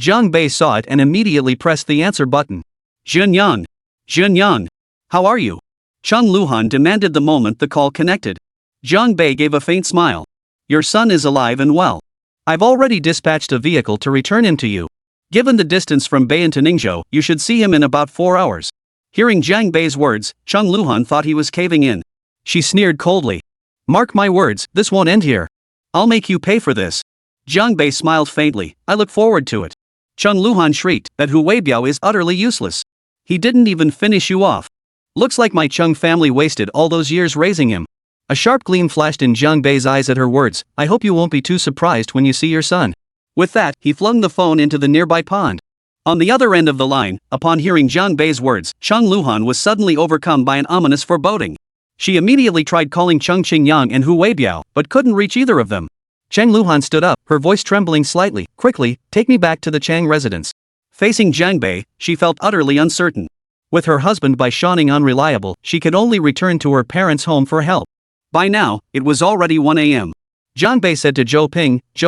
Jiang Bei saw it and immediately pressed the answer button. "Xinyan. Xinyan. How are you?" Chang Luhan demanded the moment the call connected. Jiang Bei gave a faint smile. "Your son is alive and well. I've already dispatched a vehicle to return him to you. Given the distance from Bayan to Ningzhou, you should see him in about 4 hours. Hearing Jiang Bei's words, Chung Luhan thought he was caving in. She sneered coldly. Mark my words, this won't end here. I'll make you pay for this. Jiang Bei smiled faintly. I look forward to it. Chung Luhan shrieked, that Hu Weibiao is utterly useless. He didn't even finish you off. Looks like my Chung family wasted all those years raising him. A sharp gleam flashed in Jiang Bei's eyes at her words. I hope you won't be too surprised when you see your son. With that, he flung the phone into the nearby pond. On the other end of the line, upon hearing Jiang Bei's words, Chung Luhan was suddenly overcome by an ominous foreboding. She immediately tried calling Chung Qingyang and Hu Weibiao, but couldn't reach either of them. Cheng Luhan stood up, her voice trembling slightly. Quickly, take me back to the Chang residence. Facing Jiang Bei, she felt utterly uncertain. With her husband by shawning unreliable, she could only return to her parents' home for help. By now, it was already 1 a.m. Jiang Bei said to Zhou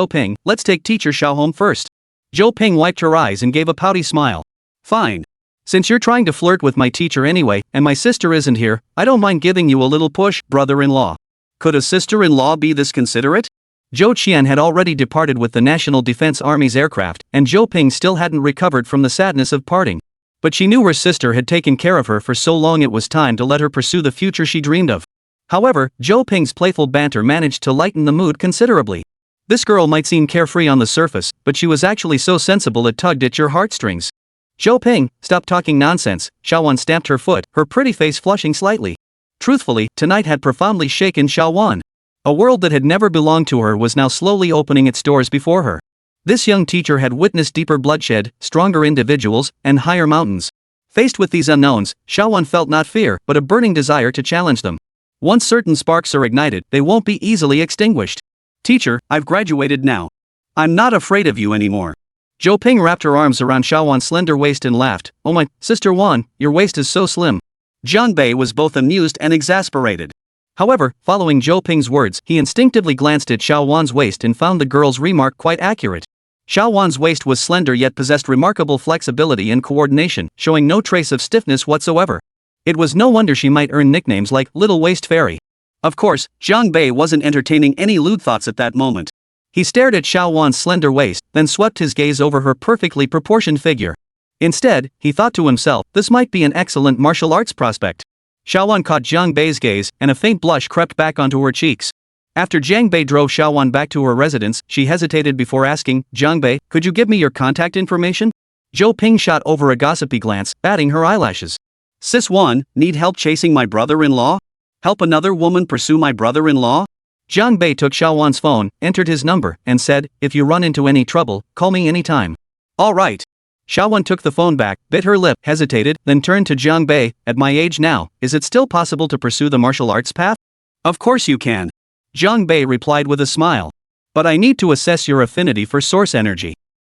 Ping, let's take teacher Xiao home first. Zhou Ping wiped her eyes and gave a pouty smile. Fine. Since you're trying to flirt with my teacher anyway, and my sister isn't here, I don't mind giving you a little push, brother-in-law. Could a sister-in-law be this considerate? Zhou Qian had already departed with the National Defense Army's aircraft, and Zhou Ping still hadn't recovered from the sadness of parting. But she knew her sister had taken care of her for so long it was time to let her pursue the future she dreamed of. However, Zhou Ping's playful banter managed to lighten the mood considerably. This girl might seem carefree on the surface, but she was actually so sensible it tugged at your heartstrings. Zhou Ping, stop talking nonsense, Xiaowan stamped her foot, her pretty face flushing slightly. Truthfully, tonight had profoundly shaken Xiaowan. A world that had never belonged to her was now slowly opening its doors before her. This young teacher had witnessed deeper bloodshed, stronger individuals, and higher mountains. Faced with these unknowns, Xiaowan felt not fear, but a burning desire to challenge them. Once certain sparks are ignited, they won't be easily extinguished. Teacher, I've graduated now. I'm not afraid of you anymore. Zhou Ping wrapped her arms around Xiaowan's slender waist and laughed. Oh my, Sister Wan, your waist is so slim. Jiang Bei was both amused and exasperated. However, following Zhou Ping's words, he instinctively glanced at Xiaowan's waist and found the girl's remark quite accurate. Xiaowan's waist was slender yet possessed remarkable flexibility and coordination, showing no trace of stiffness whatsoever. It was no wonder she might earn nicknames like Little Waist Fairy. Of course, Jiang Bei wasn't entertaining any lewd thoughts at that moment. He stared at Xiaowan's slender waist, then swept his gaze over her perfectly proportioned figure. Instead, he thought to himself, this might be an excellent martial arts prospect. Xiaowan caught Jiang Bei's gaze, and a faint blush crept back onto her cheeks. After Jiang Bei drove Xiaowan back to her residence, she hesitated before asking, Jiang Bei, could you give me your contact information? Zhou Ping shot over a gossipy glance, batting her eyelashes. Sis Wan, need help chasing my brother-in-law? Help another woman pursue my brother-in-law? Jiang Bei took Xiaowan's phone, entered his number, and said, if you run into any trouble, call me anytime. All right. Xiaowan took the phone back, bit her lip, hesitated, then turned to Jiang Bei. At my age now, is it still possible to pursue the martial arts path? Of course you can. Jiang Bei replied with a smile. But I need to assess your affinity for source energy.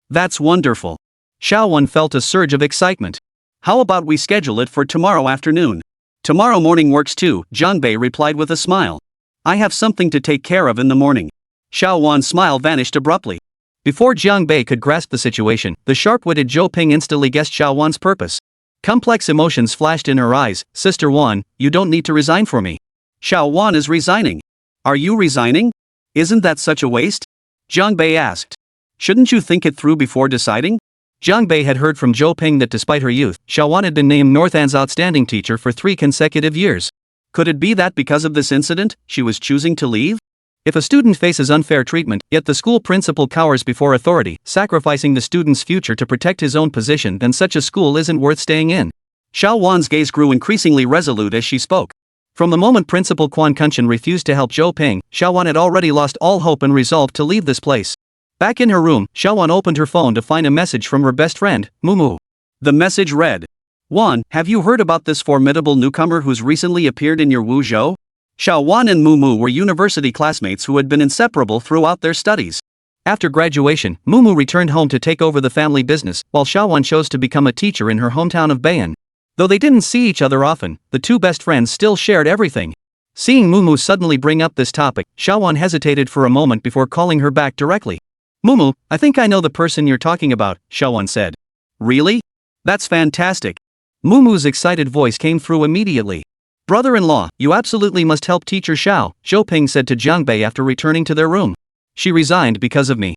That's wonderful. Xiaowan felt a surge of excitement. How about we schedule it for tomorrow afternoon? Tomorrow morning works too, Jiang Bei replied with a smile. I have something to take care of in the morning. Xiaowan's smile vanished abruptly. Before Jiang Bei could grasp the situation, the sharp-witted Zhou Ping instantly guessed Xiaowan's purpose. Complex emotions flashed in her eyes. Sister Wan, you don't need to resign for me. Xiaowan is resigning. Are you resigning? Isn't that such a waste? Jiang Bei asked. Shouldn't you think it through before deciding? Jiang Bei had heard from Zhou Ping that despite her youth, Xiaowan had been named Northan's outstanding teacher for 3 consecutive years. Could it be that because of this incident, she was choosing to leave? If a student faces unfair treatment, yet the school principal cowers before authority, sacrificing the student's future to protect his own position, then such a school isn't worth staying in. Xiaowan's gaze grew increasingly resolute as she spoke. From the moment Principal Quan Kunshan refused to help Zhou Ping, Xiaowan had already lost all hope and resolved to leave this place. Back in her room, Xiaowan opened her phone to find a message from her best friend, Mumu. The message read, Wan, have you heard about this formidable newcomer who's recently appeared in your Wuzhou? Xiaowan and Mumu were university classmates who had been inseparable throughout their studies. After graduation, Mumu returned home to take over the family business, while Xiaowan chose to become a teacher in her hometown of Bayan. Though they didn't see each other often, the two best friends still shared everything. Seeing Mumu suddenly bring up this topic, Xiaowan hesitated for a moment before calling her back directly. Mumu, I think I know the person you're talking about, Xiaowan said. Really? That's fantastic. Mumu's excited voice came through immediately. Brother-in-law, you absolutely must help teacher Xiao, Zhou Ping said to Jiang Bei after returning to their room. She resigned because of me.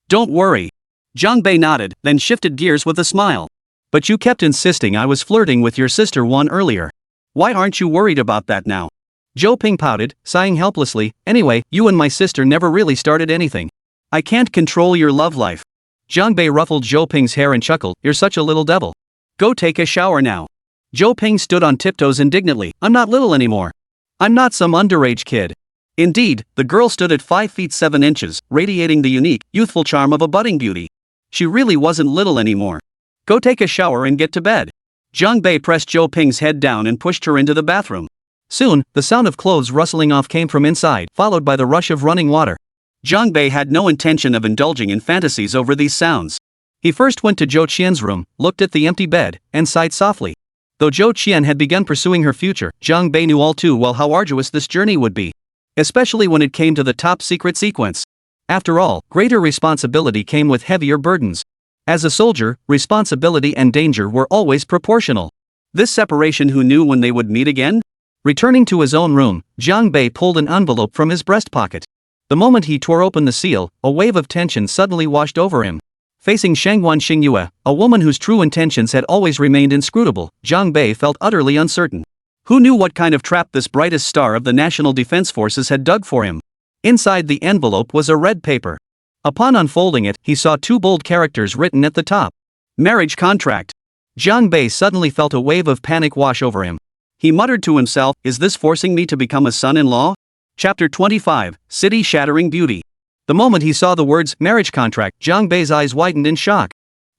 Don't worry. Zhang Bei nodded, then shifted gears with a smile. But you kept insisting I was flirting with your sister one earlier. Why aren't you worried about that now? Zhou Ping pouted, sighing helplessly. Anyway, you and my sister never really started anything. I can't control your love life. Zhang Bei ruffled Zhou Ping's hair and chuckled. You're such a little devil. Go take a shower now. Zhou Ping stood on tiptoes indignantly. I'm not little anymore. I'm not some underage kid. Indeed, the girl stood at 5 feet 7 inches, radiating the unique, youthful charm of a budding beauty. She really wasn't little anymore. Go take a shower and get to bed. Zhang Bei pressed Zhou Ping's head down and pushed her into the bathroom. Soon, the sound of clothes rustling off came from inside, followed by the rush of running water. Zhang Bei had no intention of indulging in fantasies over these sounds. He first went to Zhou Qian's room, looked at the empty bed, and sighed softly. Though Zhou Qian had begun pursuing her future, Zhang Bei knew all too well how arduous this journey would be. Especially when it came to the top secret sequence. After all, greater responsibility came with heavier burdens. As a soldier, responsibility and danger were always proportional. This separation, who knew when they would meet again? Returning to his own room, Zhang Bei pulled an envelope from his breast pocket. The moment he tore open the seal, a wave of tension suddenly washed over him. Facing Shangguan Xingyue, a woman whose true intentions had always remained inscrutable, Zhang Bei felt utterly uncertain. Who knew what kind of trap this brightest star of the National Defense Forces had dug for him? Inside the envelope was a red paper. Upon unfolding it, he saw 2 bold characters written at the top. Marriage contract. Zhang Bei suddenly felt a wave of panic wash over him. He muttered to himself, is this forcing me to become a son-in-law? Chapter 25, City-Shattering Beauty. The moment he saw the words, marriage contract, Zhang Bei's eyes widened in shock.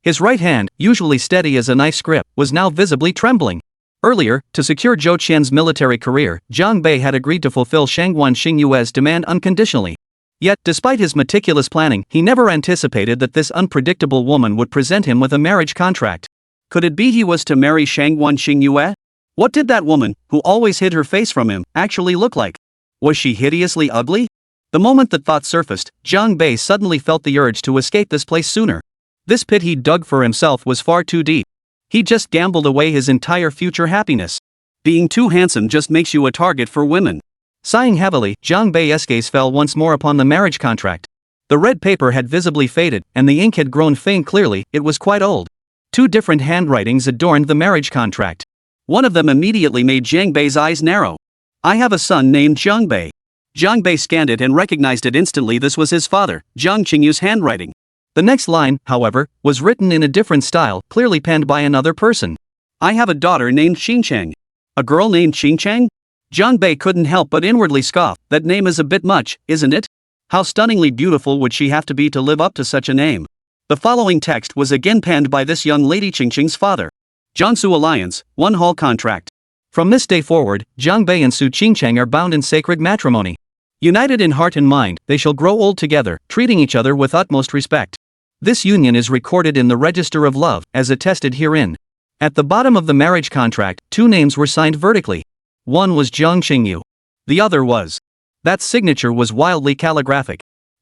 His right hand, usually steady as a knife's grip, was now visibly trembling. Earlier, to secure Zhou Qian's military career, Zhang Bei had agreed to fulfill Shangguan Xingyue's demand unconditionally. Yet, despite his meticulous planning, he never anticipated that this unpredictable woman would present him with a marriage contract. Could it be he was to marry Shangguan Xingyue? What did that woman, who always hid her face from him, actually look like? Was she hideously ugly? The moment that thought surfaced, Zhang Bei suddenly felt the urge to escape this place sooner. This pit he'd dug for himself was far too deep. He just gambled away his entire future happiness. Being too handsome just makes you a target for women. Sighing heavily, Zhang Bei's gaze fell once more upon the marriage contract. The red paper had visibly faded, and the ink had grown faint. Clearly, it was quite old. 2 different handwritings adorned the marriage contract. One of them immediately made Zhang Bei's eyes narrow. I have a son named Zhang Bei. Zhang Bei scanned it and recognized it instantly. This was his father, Zhang Qingyu's handwriting. The next line, however, was written in a different style, clearly penned by another person. I have a daughter named Xingcheng. A girl named Xingcheng? Zhang Bei couldn't help but inwardly scoff. That name is a bit much, isn't it? How stunningly beautiful would she have to be to live up to such a name? The following text was again penned by this young lady, Qingcheng's father. Jiangsu Alliance, 1 hall contract. From this day forward, Zhang Bei and Su Qingcheng are bound in sacred matrimony. United in heart and mind, they shall grow old together, treating each other with utmost respect. This union is recorded in the Register of Love, as attested herein. At the bottom of the marriage contract, 2 names were signed vertically. One was Zhang Qingyu. The other was. That signature was wildly calligraphic.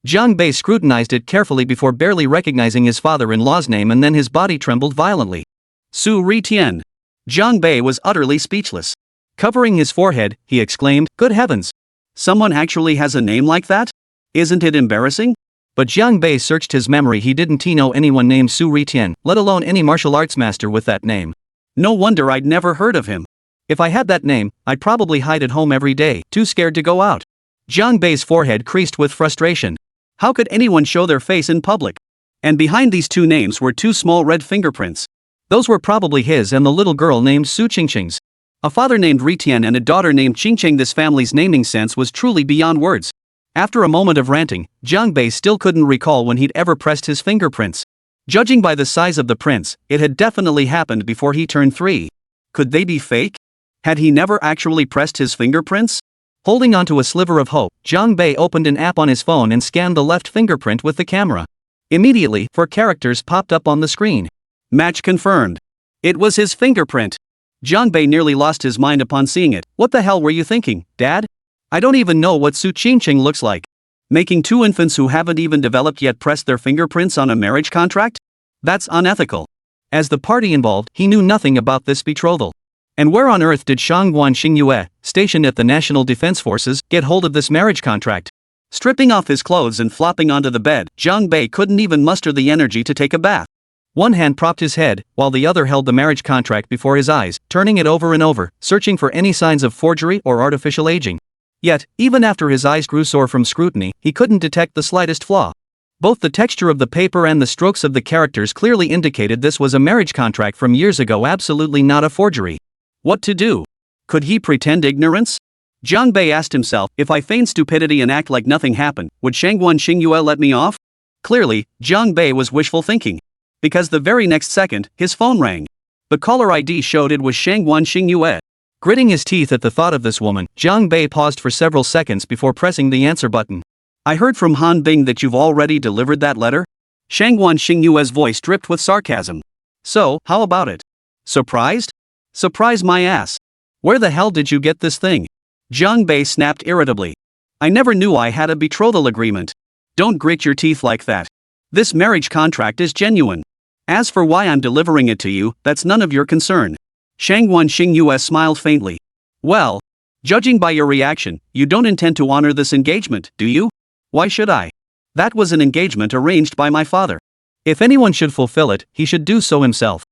Zhang Bei scrutinized it carefully before barely recognizing his father-in-law's name, and then his body trembled violently. Su Ritian. Zhang Bei was utterly speechless. Covering his forehead, he exclaimed, good heavens! Someone actually has a name like that? Isn't it embarrassing? But Zhang Bei searched his memory. He didn't know anyone named Su Ritian, let alone any martial arts master with that name. No wonder I'd never heard of him. If I had that name, I'd probably hide at home every day, too scared to go out. Zhang Bei's forehead creased with frustration. How could anyone show their face in public? And behind these 2 names were 2 small red fingerprints. Those were probably his and the little girl named Su Qingcheng's. A father named Ritian and a daughter named Qingcheng. This family's naming sense was truly beyond words. After a moment of ranting, Zhang Bei still couldn't recall when he'd ever pressed his fingerprints. Judging by the size of the prints, it had definitely happened before he turned 3. Could they be fake? Had he never actually pressed his fingerprints? Holding onto a sliver of hope, Zhang Bei opened an app on his phone and scanned the left fingerprint with the camera. Immediately, 4 characters popped up on the screen. Match confirmed. It was his fingerprint. Zhang Bei nearly lost his mind upon seeing it. What the hell were you thinking, Dad? I don't even know what Su Qingcheng looks like. Making 2 infants who haven't even developed yet press their fingerprints on a marriage contract? That's unethical. As the party involved, he knew nothing about this betrothal. And where on earth did Shangguan Xingyue, stationed at the National Defense Forces, get hold of this marriage contract? Stripping off his clothes and flopping onto the bed, Jiang Bei couldn't even muster the energy to take a bath. One hand propped his head, while the other held the marriage contract before his eyes, turning it over and over, searching for any signs of forgery or artificial aging. Yet, even after his eyes grew sore from scrutiny, he couldn't detect the slightest flaw. Both the texture of the paper and the strokes of the characters clearly indicated this was a marriage contract from years ago, absolutely not a forgery. What to do? Could he pretend ignorance? Jiang Bei asked himself, if I feign stupidity and act like nothing happened, would Shangguan Xingyue let me off? Clearly, Jiang Bei was wishful thinking. Because the very next second, his phone rang. The caller ID showed it was Shangguan Xingyue. Gritting his teeth at the thought of this woman, Jiang Bei paused for several seconds before pressing the answer button. I heard from Han Bing that you've already delivered that letter? Shangguan Xingyue's voice dripped with sarcasm. So, how about it? Surprised? Surprise my ass. Where the hell did you get this thing? Jiang Bei snapped irritably. I never knew I had a betrothal agreement. Don't grit your teeth like that. This marriage contract is genuine. As for why I'm delivering it to you, that's none of your concern. Shangguan Xingyue smiled faintly. Well, judging by your reaction, you don't intend to honor this engagement, do you? Why should I? That was an engagement arranged by my father. If anyone should fulfill it, he should do so himself.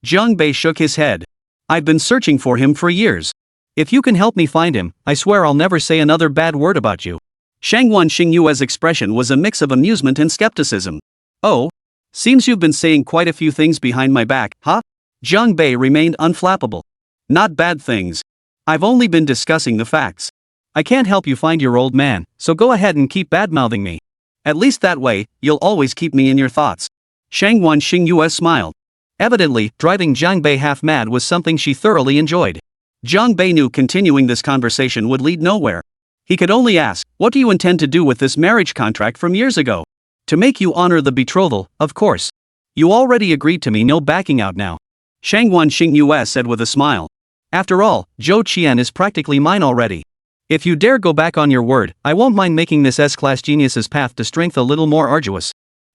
Jiang Bei shook his head. I've been searching for him for years. If you can help me find him, I swear I'll never say another bad word about you. Shangguan Xingyue's expression was a mix of amusement and skepticism. Oh? Seems you've been saying quite a few things behind my back, huh? Jiang Bei remained unflappable. Not bad things. I've only been discussing the facts. I can't help you find your old man, so go ahead and keep badmouthing me. At least that way, you'll always keep me in your thoughts. Shangguan Xingyue smiled. Evidently, driving Jiang Bei half mad was something she thoroughly enjoyed. Jiang Bei knew continuing this conversation would lead nowhere. He could only ask, what do you intend to do with this marriage contract from years ago? To make you honor the betrothal, of course. You already agreed to me, no backing out now. Shangguan Xingyue said with a smile. After all, Zhou Qian is practically mine already. If you dare go back on your word, I won't mind making this S-class genius's path to strength a little more arduous.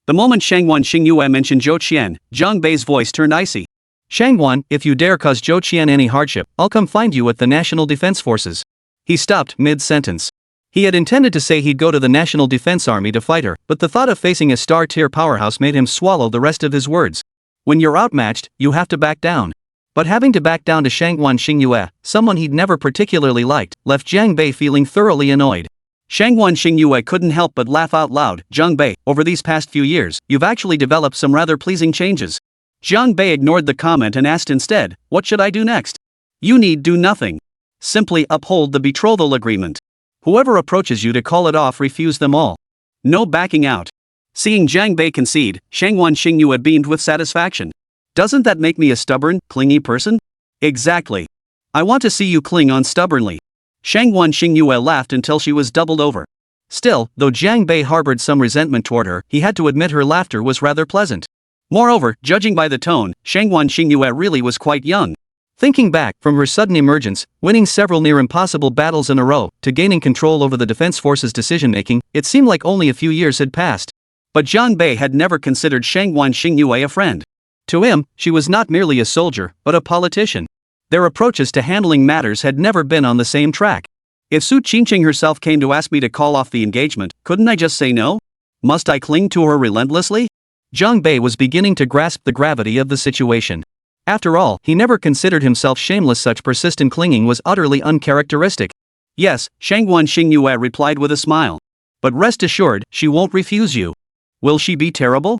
The moment Shangguan Xingyue mentioned Zhou Qian, Jiang Bei's voice turned icy. Shangguan, if you dare cause Zhou Qian any hardship, I'll come find you at the National Defense Forces. He stopped mid-sentence. He had intended to say he'd go to the National Defense Army to fight her, but the thought of facing a star-tier powerhouse made him swallow the rest of his words. When you're outmatched, you have to back down. But having to back down to Shangguan Xingyue, someone he'd never particularly liked, left Jiang Bei feeling thoroughly annoyed. Shangguan Xingyue couldn't help but laugh out loud. Jiang Bei, over these past few years, you've actually developed some rather pleasing changes. Jiang Bei ignored the comment and asked instead, what should I do next? You need do nothing. Simply uphold the betrothal agreement. Whoever approaches you to call it off, refuse them all. No backing out. Seeing Jiang Bei concede, Shangguan Xingyue beamed with satisfaction. Doesn't that make me a stubborn, clingy person? Exactly. I want to see you cling on stubbornly. Shangguan Xingyue laughed until she was doubled over. Still, though Jiang Bei harbored some resentment toward her, he had to admit her laughter was rather pleasant. Moreover, judging by the tone, Shangguan Xingyue really was quite young. Thinking back, from her sudden emergence, winning several near-impossible battles in a row, to gaining control over the defense force's decision-making, it seemed like only a few years had passed. But Jiang Bei had never considered Shangguan Xingyue a friend. To him, she was not merely a soldier, but a politician. Their approaches to handling matters had never been on the same track. If Su Qingqing herself came to ask me to call off the engagement, couldn't I just say no? Must I cling to her relentlessly? Jiang Bei was beginning to grasp the gravity of the situation. After all, he never considered himself shameless. Such persistent clinging was utterly uncharacteristic. Yes, Shangguan Xingyue replied with a smile. But rest assured, she won't refuse you. Will she be terrible?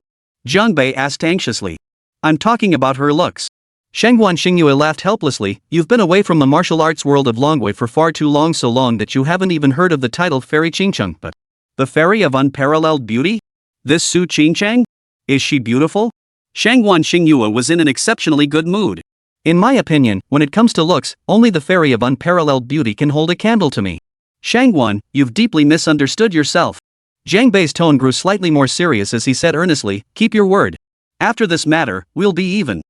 Jiang Bei asked anxiously. I'm talking about her looks. Shangguan Xingyue laughed helplessly. You've been away from the martial arts world of Longwei for far too long, so long that you haven't even heard of the title Fairy Qingcheng. But the fairy of unparalleled beauty? This Su Qingcheng? Is she beautiful? Shangguan Xingyue was in an exceptionally good mood. In my opinion, when it comes to looks, only the fairy of unparalleled beauty can hold a candle to me. Shangguan, you've deeply misunderstood yourself. Jiang Bei's tone grew slightly more serious as he said earnestly, keep your word. After this matter, we'll be even.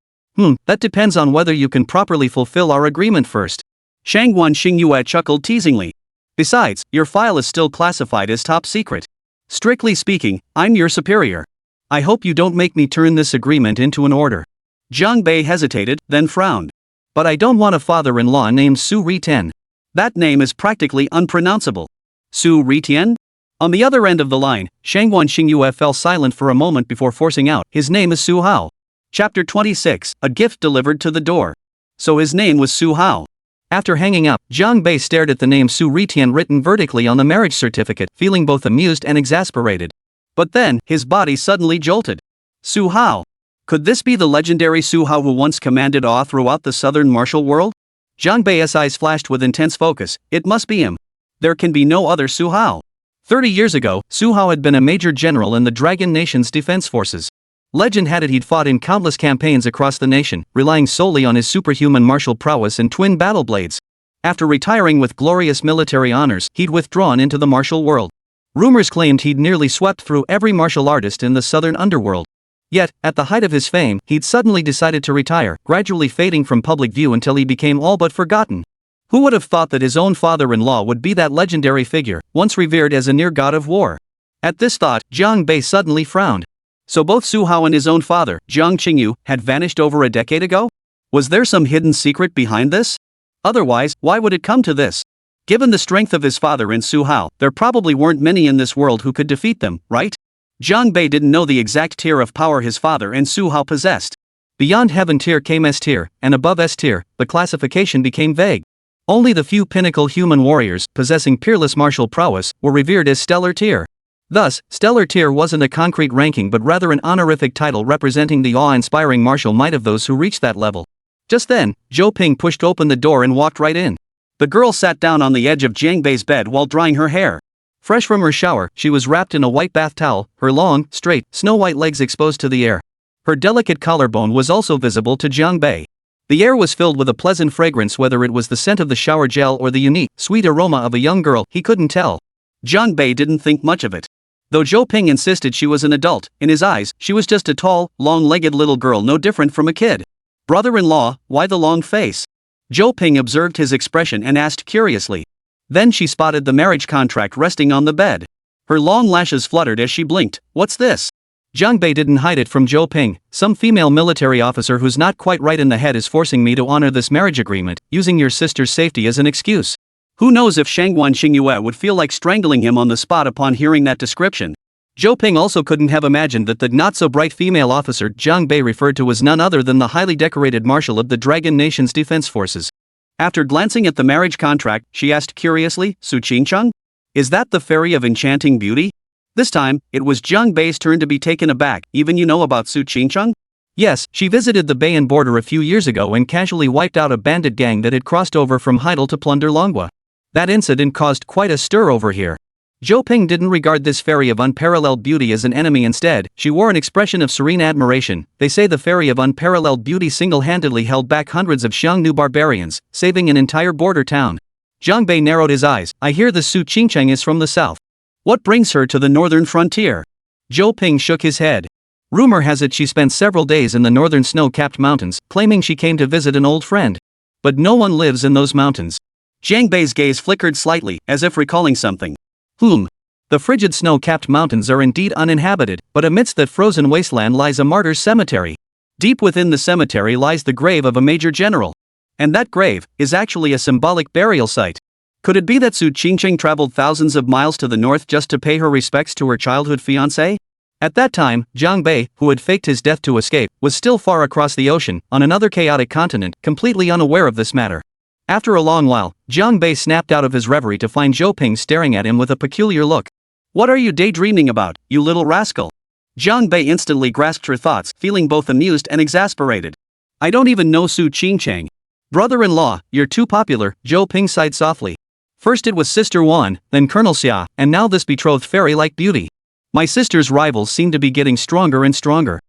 That depends on whether you can properly fulfill our agreement first. Shangguan Xingyue chuckled teasingly. Besides, your file is still classified as top secret. Strictly speaking, I'm your superior. I hope you don't make me turn this agreement into an order. Jiang Bei hesitated, then frowned. But I don't want a father-in-law named Su Ritian. That name is practically unpronounceable. Su Ritian? On the other end of the line, Shangguan Xingyue fell silent for a moment before forcing out, "His name is Su Hao." Chapter 26, A Gift Delivered to the Door. So his name was Su Hao. After hanging up, Jiang Bei stared at the name Su Ritian written vertically on the marriage certificate, feeling both amused and exasperated. But then, his body suddenly jolted. Su Hao. Could this be the legendary Su Hao who once commanded awe throughout the southern martial world? Jiang Bei's eyes flashed with intense focus. It must be him. There can be no other Su Hao. 30 years ago, Su Hao had been a major general in the Dragon Nation's defense forces. Legend had it he'd fought in countless campaigns across the nation, relying solely on his superhuman martial prowess and twin battle blades. After retiring with glorious military honors, he'd withdrawn into the martial world. Rumors claimed he'd nearly swept through every martial artist in the southern underworld. Yet, at the height of his fame, he'd suddenly decided to retire, gradually fading from public view until he became all but forgotten. Who would have thought that his own father-in-law would be that legendary figure, once revered as a near god of war? At this thought, Jiang Bei suddenly frowned. So both Su Hao and his own father, Jiang Qingyu, had vanished over a decade ago? Was there some hidden secret behind this? Otherwise, why would it come to this? Given the strength of his father and Su Hao, there probably weren't many in this world who could defeat them, right? Jiang Bei didn't know the exact tier of power his father and Su Hao possessed. Beyond heaven tier came S tier, and above S tier, the classification became vague. Only the few pinnacle human warriors, possessing peerless martial prowess, were revered as stellar tier. Thus, stellar tier wasn't a concrete ranking but rather an honorific title representing the awe-inspiring martial might of those who reached that level. Just then, Zhou Ping pushed open the door and walked right in. The girl sat down on the edge of Jiang Bei's bed while drying her hair. Fresh from her shower, she was wrapped in a white bath towel, her long, straight, snow-white legs exposed to the air. Her delicate collarbone was also visible to Jiang Bei. The air was filled with a pleasant fragrance, whether it was the scent of the shower gel or the unique, sweet aroma of a young girl, he couldn't tell. Jiang Bei didn't think much of it. Though Zhou Ping insisted she was an adult, in his eyes, she was just a tall, long-legged little girl no different from a kid. Brother-in-law, why the long face? Zhou Ping observed his expression and asked curiously. Then she spotted the marriage contract resting on the bed. Her long lashes fluttered as she blinked. What's this? Jiang Bei didn't hide it from Zhou Ping. Some female military officer who's not quite right in the head is forcing me to honor this marriage agreement, using your sister's safety as an excuse. Who knows if Shangguan Xingyue would feel like strangling him on the spot upon hearing that description. Zhou Ping also couldn't have imagined that the not-so-bright female officer Jiang Bei referred to was none other than the highly decorated marshal of the Dragon Nation's defense forces. After glancing at the marriage contract, she asked curiously, Su Qingcheng? Is that the fairy of enchanting beauty? This time, it was Jiang Bei's turn to be taken aback. Even you know about Su Qingcheng? Yes, she visited the Beian border a few years ago and casually wiped out a bandit gang that had crossed over from Heidel to plunder Longhua. That incident caused quite a stir over here. Zhou Ping didn't regard this fairy of unparalleled beauty as an enemy. Instead, she wore an expression of serene admiration. They say the fairy of unparalleled beauty single-handedly held back hundreds of Xiongnu barbarians, saving an entire border town. Jiang Bei narrowed his eyes. I hear the Su Qingcheng is from the south. What brings her to the northern frontier? Zhou Ping shook his head. Rumor has it she spent several days in the northern snow-capped mountains, claiming she came to visit an old friend. But no one lives in those mountains. Jiang Bei's gaze flickered slightly, as if recalling something. The frigid snow-capped mountains are indeed uninhabited, but amidst that frozen wasteland lies a martyr's cemetery. Deep within the cemetery lies the grave of a major general. And that grave is actually a symbolic burial site. Could it be that Su Qingcheng traveled thousands of miles to the north just to pay her respects to her childhood fiancé? At that time, Jiang Bei, who had faked his death to escape, was still far across the ocean, on another chaotic continent, completely unaware of this matter. After a long while, Jiang Bei snapped out of his reverie to find Zhou Ping staring at him with a peculiar look. What are you daydreaming about, you little rascal? Jiang Bei instantly grasped her thoughts, feeling both amused and exasperated. I don't even know Su Qingcheng. Brother-in-law, you're too popular, Zhou Ping sighed softly. First it was Sister Wan, then Colonel Xia, and now this betrothed fairy-like beauty. My sister's rivals seem to be getting stronger and stronger.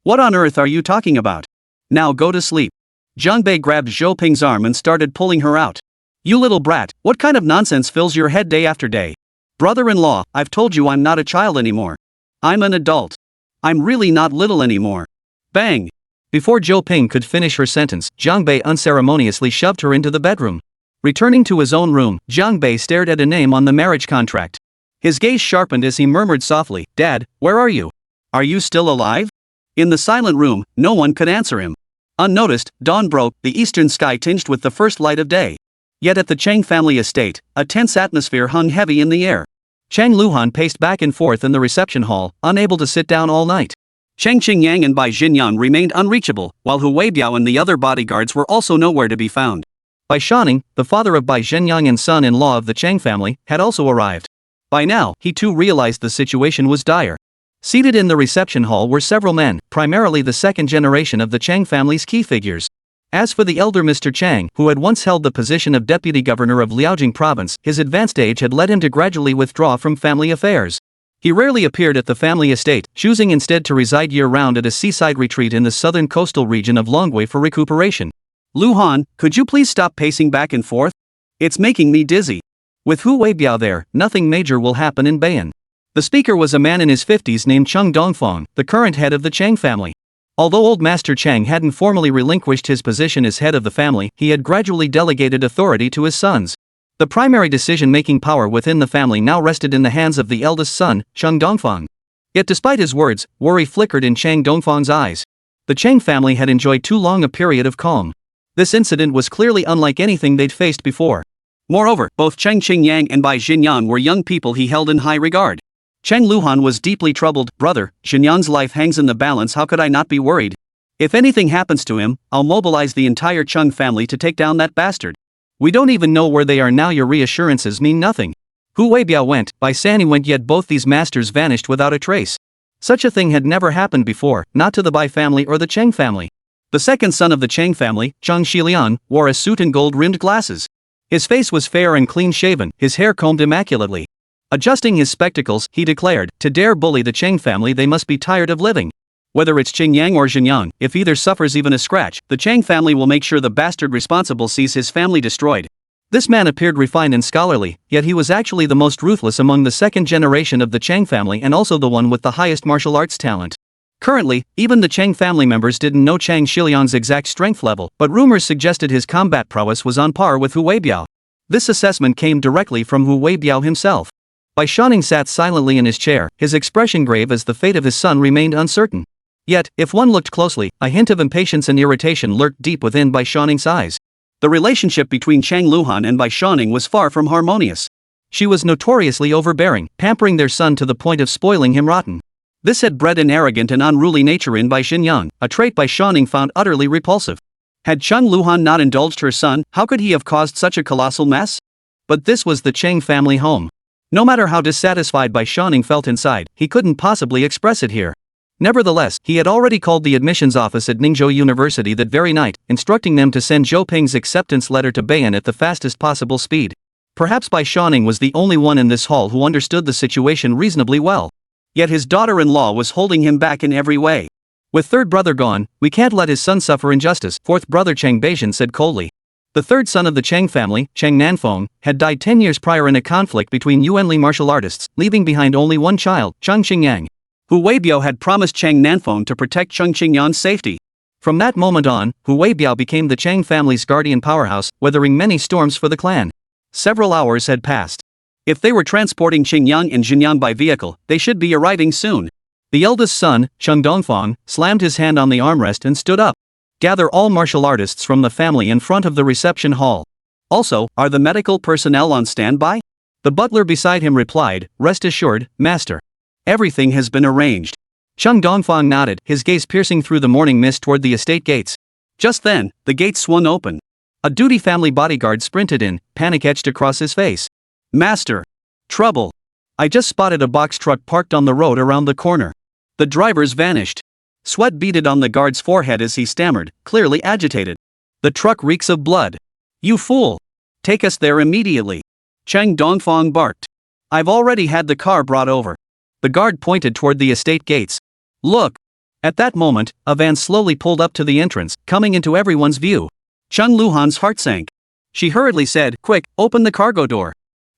What on earth are you talking about? Now go to sleep. Jiang Bei grabbed Zhou Ping's arm and started pulling her out. You little brat, what kind of nonsense fills your head day after day? Brother-in-law, I've told you I'm not a child anymore. I'm an adult. I'm really not little anymore. Bang! Before Zhou Ping could finish her sentence, Jiang Bei unceremoniously shoved her into the bedroom. Returning to his own room, Jiang Bei stared at a name on the marriage contract. His gaze sharpened as he murmured softly, Dad, where are you? Are you still alive? In the silent room, no one could answer him. Unnoticed, dawn broke, the eastern sky tinged with the first light of day. Yet at the Chang family estate, a tense atmosphere hung heavy in the air. Chang Luhan paced back and forth in the reception hall, unable to sit down all night. Chang Qingyang and Bai Xinyan remained unreachable, while Hu Weibiao and the other bodyguards were also nowhere to be found. Bai Shaning, the father of Bai Zhenyang and son-in-law of the Chang family, had also arrived. By now, he too realized the situation was dire. Seated in the reception hall were several men, primarily the second generation of the Chang family's key figures. As for the elder Mr. Chang, who had once held the position of deputy governor of Liaojing province, his advanced age had led him to gradually withdraw from family affairs. He rarely appeared at the family estate, choosing instead to reside year-round at a seaside retreat in the southern coastal region of Longwei for recuperation. Luhan, could you please stop pacing back and forth? It's making me dizzy. With Hu Weibiao there, nothing major will happen in Bayan. The speaker was a man in his 50s named Cheng Dongfang, the current head of the Chang family. Although old Master Chang hadn't formally relinquished his position as head of the family, he had gradually delegated authority to his sons. The primary decision-making power within the family now rested in the hands of the eldest son, Cheng Dongfang. Yet despite his words, worry flickered in Cheng Dongfang's eyes. The Chang family had enjoyed too long a period of calm. This incident was clearly unlike anything they'd faced before. Moreover, both Cheng Qingyang and Bai Xinyan were young people he held in high regard. Cheng Luhan was deeply troubled. Brother, Xinyan's life hangs in the balance, how could I not be worried? If anything happens to him, I'll mobilize the entire Cheng family to take down that bastard. We don't even know where they are now, your reassurances mean nothing. Hu Weibiao went, Bai Sanni went, yet both these masters vanished without a trace. Such a thing had never happened before, not to the Bai family or the Cheng family. The second son of the Cheng family, Cheng Shilian, wore a suit and gold-rimmed glasses. His face was fair and clean-shaven, his hair combed immaculately. Adjusting his spectacles, he declared, to dare bully the Cheng family they must be tired of living. Whether it's Qingyang or Xinyan, if either suffers even a scratch, the Chang family will make sure the bastard responsible sees his family destroyed. This man appeared refined and scholarly, yet he was actually the most ruthless among the second generation of the Chang family and also the one with the highest martial arts talent. Currently, even the Chang family members didn't know Chang Shiliang's exact strength level, but rumors suggested his combat prowess was on par with Hu Weibiao. This assessment came directly from Hu Weibiao himself. Bai Shaning sat silently in his chair, his expression grave as the fate of his son remained uncertain. Yet, if one looked closely, a hint of impatience and irritation lurked deep within Bai Shaning's eyes. The relationship between Chang Luhan and Bai Shaning was far from harmonious. She was notoriously overbearing, pampering their son to the point of spoiling him rotten. This had bred an arrogant and unruly nature in Bai Xinyan, a trait Bai Shaning found utterly repulsive. Had Cheng Luhan not indulged her son, how could he have caused such a colossal mess? But this was the Chang family home. No matter how dissatisfied Bai Shaning felt inside, he couldn't possibly express it here. Nevertheless, he had already called the admissions office at Ningzhou University that very night, instructing them to send Zhou Ping's acceptance letter to Bayan at the fastest possible speed. Perhaps Bai Shaning was the only one in this hall who understood the situation reasonably well. Yet his daughter-in-law was holding him back in every way. With third brother gone, we can't let his son suffer injustice, fourth brother Cheng Beijian said coldly. The third son of the Cheng family, Cheng Nanfeng, had died 10 years prior in a conflict between Yuanli martial artists, leaving behind only one child, Cheng Xingyang. Hu Weibiao had promised Cheng Nanfeng to protect Cheng Qingyan's safety. From that moment on, Hu Weibiao became the Cheng family's guardian powerhouse, weathering many storms for the clan. Several hours had passed. If they were transporting Qingyang and Xinyan by vehicle, they should be arriving soon. The eldest son, Cheng Dongfang, slammed his hand on the armrest and stood up. Gather all martial artists from the family in front of the reception hall. Also, are the medical personnel on standby? The butler beside him replied, rest assured, master. Everything has been arranged. Cheng Dongfang nodded, his gaze piercing through the morning mist toward the estate gates. Just then, the gates swung open. A duty family bodyguard sprinted in, panic etched across his face. Master! Trouble! I just spotted a box truck parked on the road around the corner. The drivers vanished. Sweat beaded on the guard's forehead as he stammered, clearly agitated. The truck reeks of blood. You fool! Take us there immediately. Cheng Dongfang barked. I've already had the car brought over. The guard pointed toward the estate gates. Look! At that moment, a van slowly pulled up to the entrance, coming into everyone's view. Cheng Luhan's heart sank. She hurriedly said, quick, open the cargo door.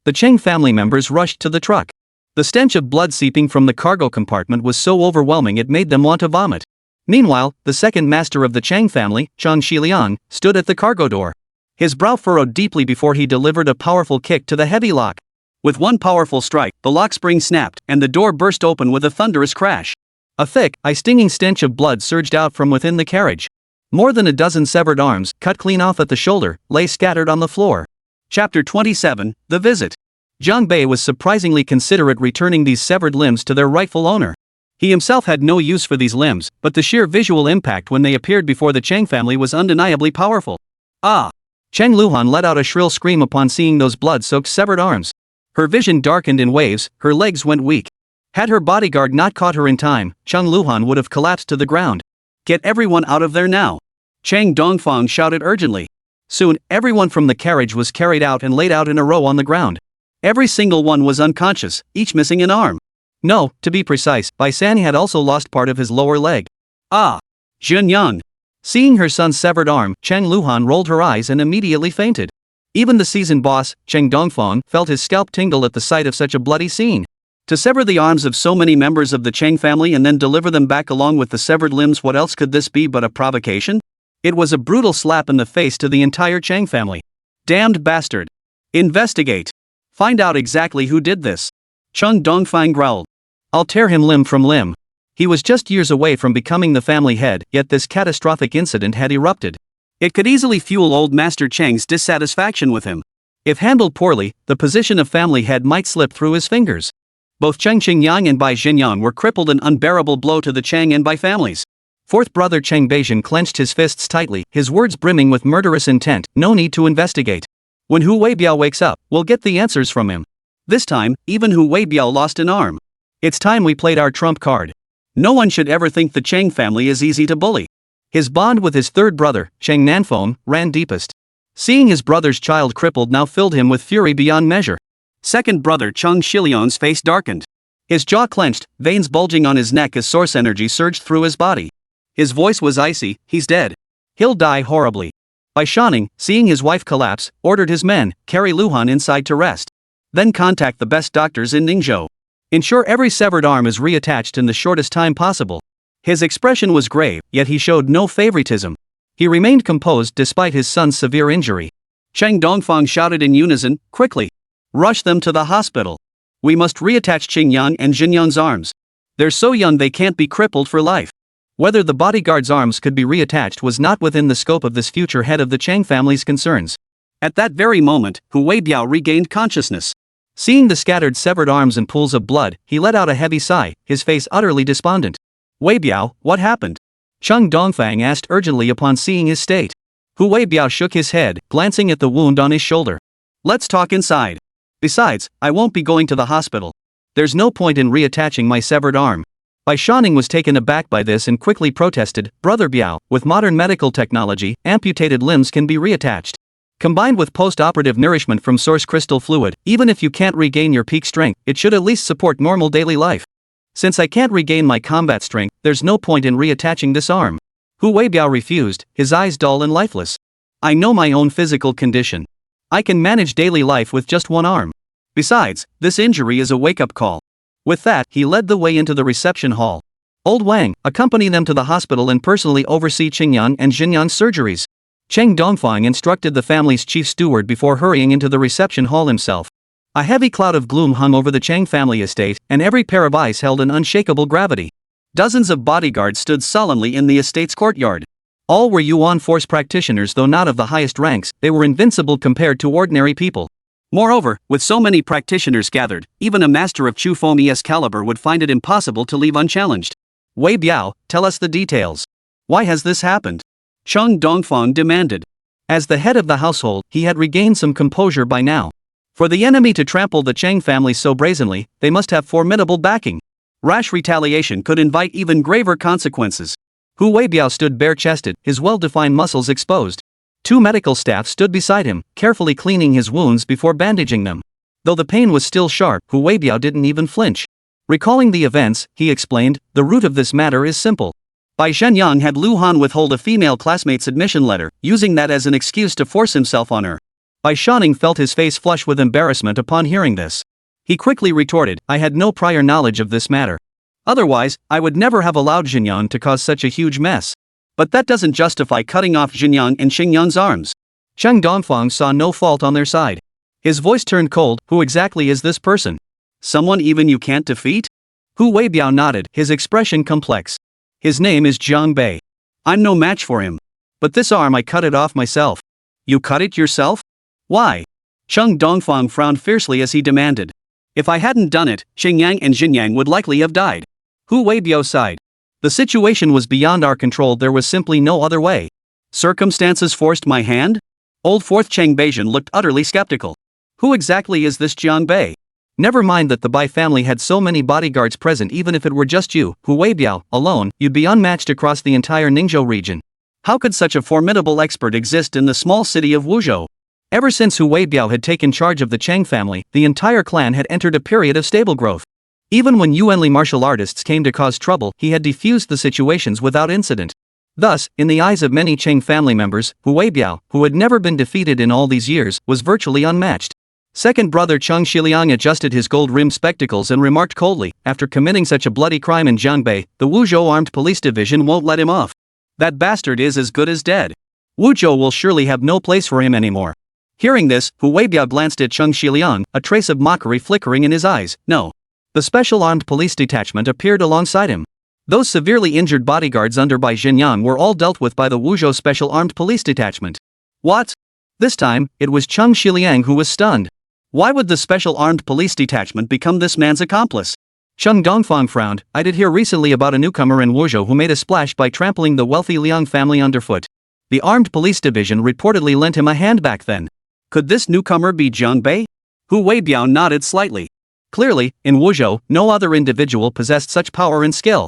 The Cheng family members rushed to the truck. The stench of blood seeping from the cargo compartment was so overwhelming it made them want to vomit. Meanwhile, the second master of the Cheng family, Cheng Shiliang, stood at the cargo door. His brow furrowed deeply before he delivered a powerful kick to the heavy lock. With one powerful strike, the lock spring snapped, and the door burst open with a thunderous crash. A thick, eye-stinging stench of blood surged out from within the carriage. More than a dozen severed arms, cut clean off at the shoulder, lay scattered on the floor. Chapter 27, The Visit. Jiang Bei was surprisingly considerate, returning these severed limbs to their rightful owner. He himself had no use for these limbs, but the sheer visual impact when they appeared before the Chang family was undeniably powerful. Ah! Cheng Luhan let out a shrill scream upon seeing those blood-soaked severed arms. Her vision darkened in waves, her legs went weak. Had her bodyguard not caught her in time, Cheng Luhan would have collapsed to the ground. Get everyone out of there now! Chang Dongfang shouted urgently. Soon, everyone from the carriage was carried out and laid out in a row on the ground. Every single one was unconscious, each missing an arm. No, to be precise, Bai San had also lost part of his lower leg. Ah! Xuanyang! Seeing her son's severed arm, Cheng Luhan rolled her eyes and immediately fainted. Even the seasoned boss, Cheng Dongfang, felt his scalp tingle at the sight of such a bloody scene. To sever the arms of so many members of the Cheng family and then deliver them back along with the severed limbs, what else could this be but a provocation? It was a brutal slap in the face to the entire Cheng family. Damned bastard! Investigate! Find out exactly who did this. Cheng Dongfang growled. I'll tear him limb from limb. He was just years away from becoming the family head, yet this catastrophic incident had erupted. It could easily fuel old Master Cheng's dissatisfaction with him. If handled poorly, the position of family head might slip through his fingers. Both Cheng Qingyang and Bai Xinyan were crippled, an unbearable blow to the Cheng and Bai families. Fourth brother Cheng Beijian clenched his fists tightly, his words brimming with murderous intent. No need to investigate. When Hu Weibiao wakes up, we'll get the answers from him. This time, even Hu Weibiao lost an arm. It's time we played our trump card. No one should ever think the Cheng family is easy to bully. His bond with his third brother, Cheng Nanfeng, ran deepest. Seeing his brother's child crippled now filled him with fury beyond measure. Second brother Cheng Shilian's face darkened. His jaw clenched, veins bulging on his neck as source energy surged through his body. His voice was icy. He's dead. He'll die horribly. Bai Shanning, seeing his wife collapse, ordered his men, carry Luhan inside to rest. Then contact the best doctors in Ningzhou. Ensure every severed arm is reattached in the shortest time possible. His expression was grave, yet he showed no favoritism. He remained composed despite his son's severe injury. Cheng Dongfang shouted in unison, quickly. Rush them to the hospital. We must reattach Qingyang and Xinyan's arms. They're so young they can't be crippled for life. Whether the bodyguard's arms could be reattached was not within the scope of this future head of the Cheng family's concerns. At that very moment, Hu Weibiao regained consciousness. Seeing the scattered severed arms and pools of blood, he let out a heavy sigh, his face utterly despondent. Weibiao, what happened? Cheng Dongfang asked urgently upon seeing his state. Hu Weibiao shook his head, glancing at the wound on his shoulder. Let's talk inside. Besides, I won't be going to the hospital. There's no point in reattaching my severed arm. Bai Shanning was taken aback by this and quickly protested, Brother Biao, with modern medical technology, amputated limbs can be reattached. Combined with post-operative nourishment from source crystal fluid, even if you can't regain your peak strength, it should at least support normal daily life. Since I can't regain my combat strength, there's no point in reattaching this arm. Hu Weibiao refused, his eyes dull and lifeless. I know my own physical condition. I can manage daily life with just one arm. Besides, this injury is a wake-up call. With that, he led the way into the reception hall. Old Wang, accompany them to the hospital and personally oversee Qingyang and Xinyan's surgeries. Cheng Dongfang instructed the family's chief steward before hurrying into the reception hall himself. A heavy cloud of gloom hung over the Cheng family estate, and every pair of eyes held an unshakable gravity. Dozens of bodyguards stood sullenly in the estate's courtyard. All were Yuan Force practitioners, though not of the highest ranks, they were invincible compared to ordinary people. Moreover, with so many practitioners gathered, even a master of Chu Fomi's caliber would find it impossible to leave unchallenged. Wei Biao, tell us the details. Why has this happened? Cheng Dongfang demanded. As the head of the household, he had regained some composure by now. For the enemy to trample the Cheng family so brazenly, they must have formidable backing. Rash retaliation could invite even graver consequences. Hu Weibiao stood bare-chested, his well-defined muscles exposed. Two medical staff stood beside him, carefully cleaning his wounds before bandaging them. Though the pain was still sharp, Hu Weibiao didn't even flinch. Recalling the events, he explained, the root of this matter is simple. Bai Shenyang had Lu Han withhold a female classmate's admission letter, using that as an excuse to force himself on her. Bai Shanning felt his face flush with embarrassment upon hearing this. He quickly retorted, I had no prior knowledge of this matter. Otherwise, I would never have allowed Xinyan to cause such a huge mess. But that doesn't justify cutting off Xinyan and Xinyan's arms. Cheng Dongfang saw no fault on their side. His voice turned cold, who exactly is this person? Someone even you can't defeat? Hu Weibiao nodded, his expression complex. His name is Jiang Bei. I'm no match for him. But this arm I cut it off myself. You cut it yourself? Why? Chung Dongfang frowned fiercely as he demanded. If I hadn't done it, Xingyang and Xingyang would likely have died. Hu Weibiao sighed. The situation was beyond our control, there was simply no other way. Circumstances forced my hand? Old Fourth Cheng Beijian looked utterly skeptical. Who exactly is this Jiang Bei? Never mind that the Bai family had so many bodyguards present, even if it were just you, Hu Weibiao, alone, you'd be unmatched across the entire Ningzhou region. How could such a formidable expert exist in the small city of Wuzhou? Ever since Hu Weibiao had taken charge of the Cheng family, the entire clan had entered a period of stable growth. Even when Yuanli martial artists came to cause trouble, he had defused the situations without incident. Thus, in the eyes of many Cheng family members, Hu Weibiao, who had never been defeated in all these years, was virtually unmatched. Second brother Cheng Xiliang adjusted his gold-rimmed spectacles and remarked coldly, after committing such a bloody crime in Jiangbei, the Wuzhou Armed Police Division won't let him off. That bastard is as good as dead. Wuzhou will surely have no place for him anymore. Hearing this, Hu Weibiao glanced at Cheng Xiliang, a trace of mockery flickering in his eyes. No. The Special Armed Police Detachment appeared alongside him. Those severely injured bodyguards under Bai Xingyang were all dealt with by the Wuzhou Special Armed Police Detachment. What? This time, it was Cheng Xiliang who was stunned. Why would the Special Armed Police Detachment become this man's accomplice? Cheng Dongfang frowned. I did hear recently about a newcomer in Wuzhou who made a splash by trampling the wealthy Liang family underfoot. The Armed Police Division reportedly lent him a hand back then. Could this newcomer be Jiang Bei? Hu Weibiao nodded slightly. Clearly, in Wuzhou, no other individual possessed such power and skill.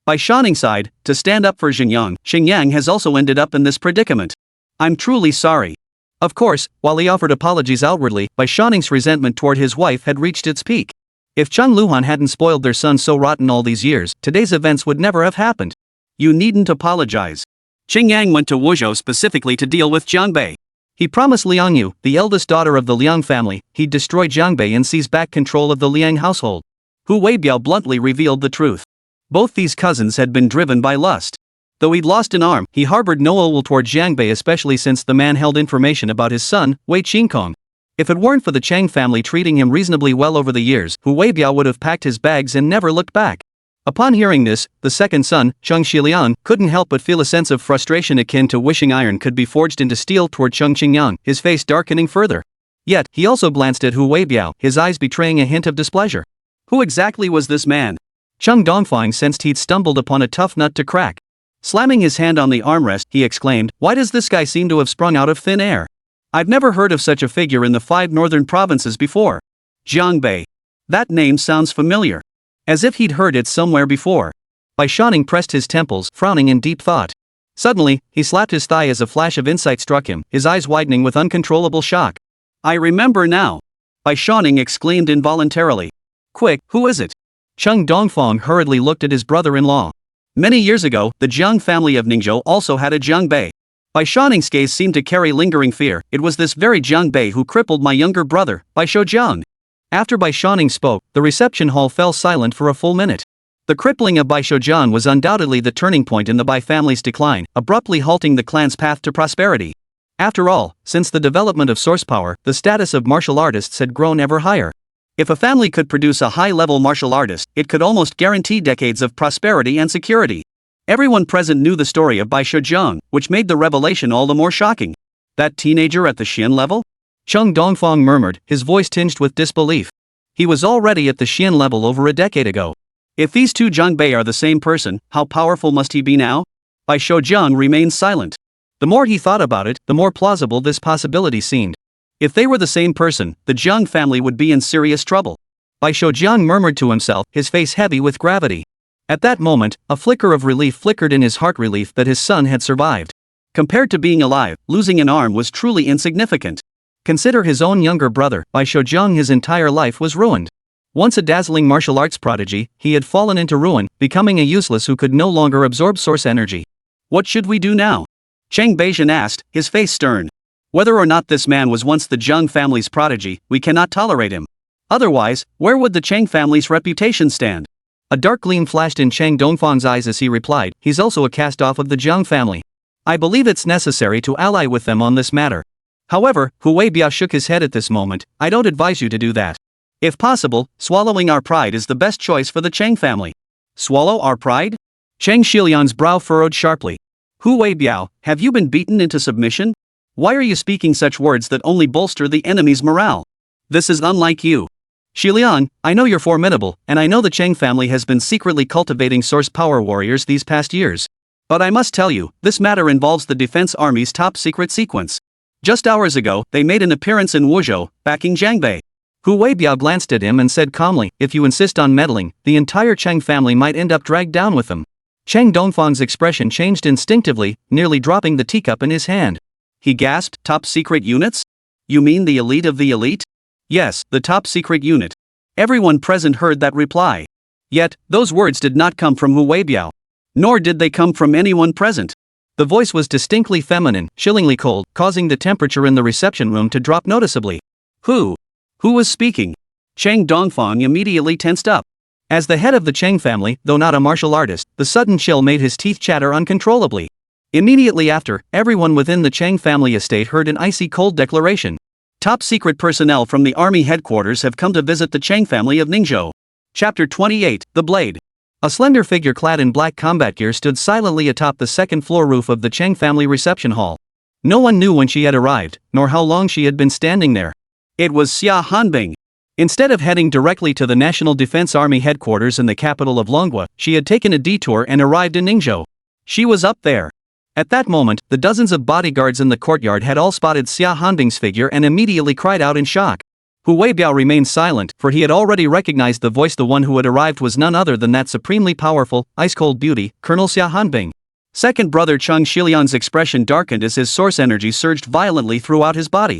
By Shanning's side, to stand up for Xingyang, Xingyang has also ended up in this predicament. I'm truly sorry. Of course, while he offered apologies outwardly, Bai Shanning's resentment toward his wife had reached its peak. If Cheng Luhan hadn't spoiled their son so rotten all these years, today's events would never have happened. You needn't apologize. Xingyang went to Wuzhou specifically to deal with Jiang Bei. He promised Liang Yu, the eldest daughter of the Liang family, he'd destroy Jiang Bei and seize back control of the Liang household. Hu Weibiao bluntly revealed the truth. Both these cousins had been driven by lust. Though he'd lost an arm, he harbored no ill will toward Jiang Bei, especially since the man held information about his son, Wei Qingkong. If it weren't for the Cheng family treating him reasonably well over the years, Hu Weibiao would have packed his bags and never looked back. Upon hearing this, the second son, Cheng Xiliang, couldn't help but feel a sense of frustration akin to wishing iron could be forged into steel toward Cheng Xingyang, his face darkening further. Yet, he also glanced at Hu Weibiao, his eyes betraying a hint of displeasure. Who exactly was this man? Cheng Dongfang sensed he'd stumbled upon a tough nut to crack. Slamming his hand on the armrest, he exclaimed, "Why does this guy seem to have sprung out of thin air? I've never heard of such a figure in the 5 northern provinces before. Jiang Bei. That name sounds familiar. As if he'd heard it somewhere before." Bai Shanning pressed his temples, frowning in deep thought. Suddenly, he slapped his thigh as a flash of insight struck him, his eyes widening with uncontrollable shock. "I remember now!" Bai Shanning exclaimed involuntarily. "Quick, who is it?" Cheng Dongfang hurriedly looked at his brother-in-law. Many years ago, the Jiang family of Ningzhou also had a Jiang Bei. Bai Shanning's gaze seemed to carry lingering fear. It was this very Jiang Bei who crippled my younger brother, Bai Shoujiang. After Bai Shanning spoke, the reception hall fell silent for a full minute. The crippling of Bai Shoujiang was undoubtedly the turning point in the Bai family's decline, abruptly halting the clan's path to prosperity. After all, since the development of source power, the status of martial artists had grown ever higher. If a family could produce a high-level martial artist, it could almost guarantee decades of prosperity and security. Everyone present knew the story of Bai Shoujiang, which made the revelation all the more shocking. That teenager at the Xian level? Cheng Dongfang murmured, his voice tinged with disbelief. He was already at the Xian level over a decade ago. If these two Jiang Bei are the same person, how powerful must he be now? Bai Shoujiang remained silent. The more he thought about it, the more plausible this possibility seemed. If they were the same person, the Jiang family would be in serious trouble. Bai Shoujiang murmured to himself, his face heavy with gravity. At that moment, a flicker of relief flickered in his heart, relief that his son had survived. Compared to being alive, losing an arm was truly insignificant. Consider his own younger brother, Bai Shoujiang, his entire life was ruined. Once a dazzling martial arts prodigy, he had fallen into ruin, becoming a useless who could no longer absorb source energy. What should we do now? Cheng Beijian asked, his face stern. Whether or not this man was once the Jiang family's prodigy, we cannot tolerate him. Otherwise, where would the Cheng family's reputation stand? A dark gleam flashed in Cheng Dongfang's eyes as he replied, he's also a cast-off of the Jiang family. I believe it's necessary to ally with them on this matter. However, Hu Weibiao shook his head at this moment, I don't advise you to do that. If possible, swallowing our pride is the best choice for the Cheng family. Swallow our pride? Cheng Xilian's brow furrowed sharply. Hu Weibiao, have you been beaten into submission? Why are you speaking such words that only bolster the enemy's morale? This is unlike you. Xiliang, I know you're formidable, and I know the Cheng family has been secretly cultivating source power warriors these past years. But I must tell you, this matter involves the Defense Army's top secret sequence. Just hours ago, they made an appearance in Wuzhou, backing Jiang Bei. Hu Weibiao glanced at him and said calmly, if you insist on meddling, the entire Cheng family might end up dragged down with them. Cheng Dongfang's expression changed instinctively, nearly dropping the teacup in his hand. He gasped, top secret units? You mean the elite of the elite? Yes, the top secret unit. Everyone present heard that reply. Yet, those words did not come from Hu Weibiao. Nor did they come from anyone present. The voice was distinctly feminine, chillingly cold, causing the temperature in the reception room to drop noticeably. Who was speaking? Cheng Dongfang immediately tensed up. As the head of the Cheng family, though not a martial artist, the sudden chill made his teeth chatter uncontrollably. Immediately after, everyone within the Cheng family estate heard an icy cold declaration. Top secret personnel from the army headquarters have come to visit the Cheng family of Ningzhou. Chapter 28, The Blade. A slender figure clad in black combat gear stood silently atop the second-floor roof of the Cheng family reception hall. No one knew when she had arrived, nor how long she had been standing there. It was Xia Hanbing. Instead of heading directly to the National Defense Army headquarters in the capital of Longhua, she had taken a detour and arrived in Ningzhou. She was up there. At that moment, the dozens of bodyguards in the courtyard had all spotted Xia Hanbing's figure and immediately cried out in shock. Hu Weibiao remained silent, for he had already recognized the voice. The one who had arrived was none other than that supremely powerful, ice-cold beauty, Colonel Xia Hanbing. Second brother Cheng Xiliang's expression darkened as his source energy surged violently throughout his body.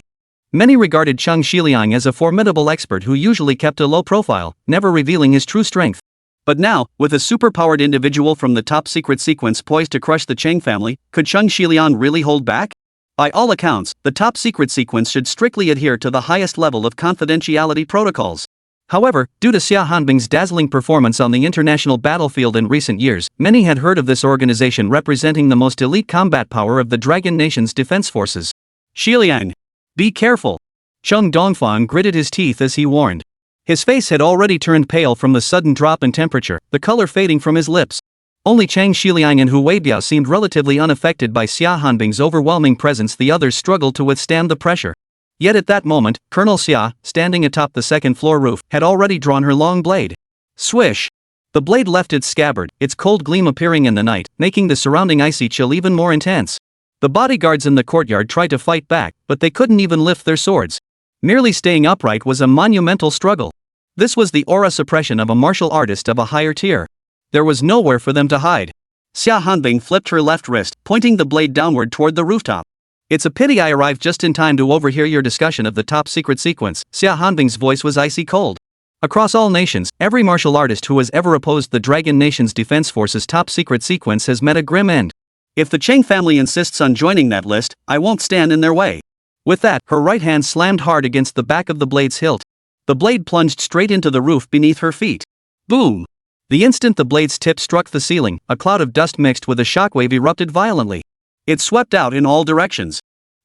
Many regarded Cheng Xiliang as a formidable expert who usually kept a low profile, never revealing his true strength. But now, with a superpowered individual from the top secret sequence poised to crush the Cheng family, could Cheng Xiliang really hold back? By all accounts, the top secret sequence should strictly adhere to the highest level of confidentiality protocols. However, due to Xia Hanbing's dazzling performance on the international battlefield in recent years, many had heard of this organization representing the most elite combat power of the Dragon Nation's defense forces. Xiliang, be careful. Cheng Dongfang gritted his teeth as he warned. His face had already turned pale from the sudden drop in temperature, the color fading from his lips. Only Cheng Xiliang and Hu Weibiao seemed relatively unaffected by Xia Hanbing's overwhelming presence. The others struggled to withstand the pressure. Yet at that moment, Colonel Xia, standing atop the second-floor roof, had already drawn her long blade. Swish! The blade left its scabbard, its cold gleam appearing in the night, making the surrounding icy chill even more intense. The bodyguards in the courtyard tried to fight back, but they couldn't even lift their swords. Merely staying upright was a monumental struggle. This was the aura suppression of a martial artist of a higher tier. There was nowhere for them to hide. Xia Hanbing flipped her left wrist, pointing the blade downward toward the rooftop. It's a pity I arrived just in time to overhear your discussion of the top secret sequence. Xia Hanbing's voice was icy cold. Across all nations, every martial artist who has ever opposed the Dragon Nation's defense force's top secret sequence has met a grim end. If the Cheng family insists on joining that list, I won't stand in their way. With that, her right hand slammed hard against the back of the blade's hilt. The blade plunged straight into the roof beneath her feet. Boom! The instant the blade's tip struck the ceiling, a cloud of dust mixed with a shockwave erupted violently. It swept out in all directions.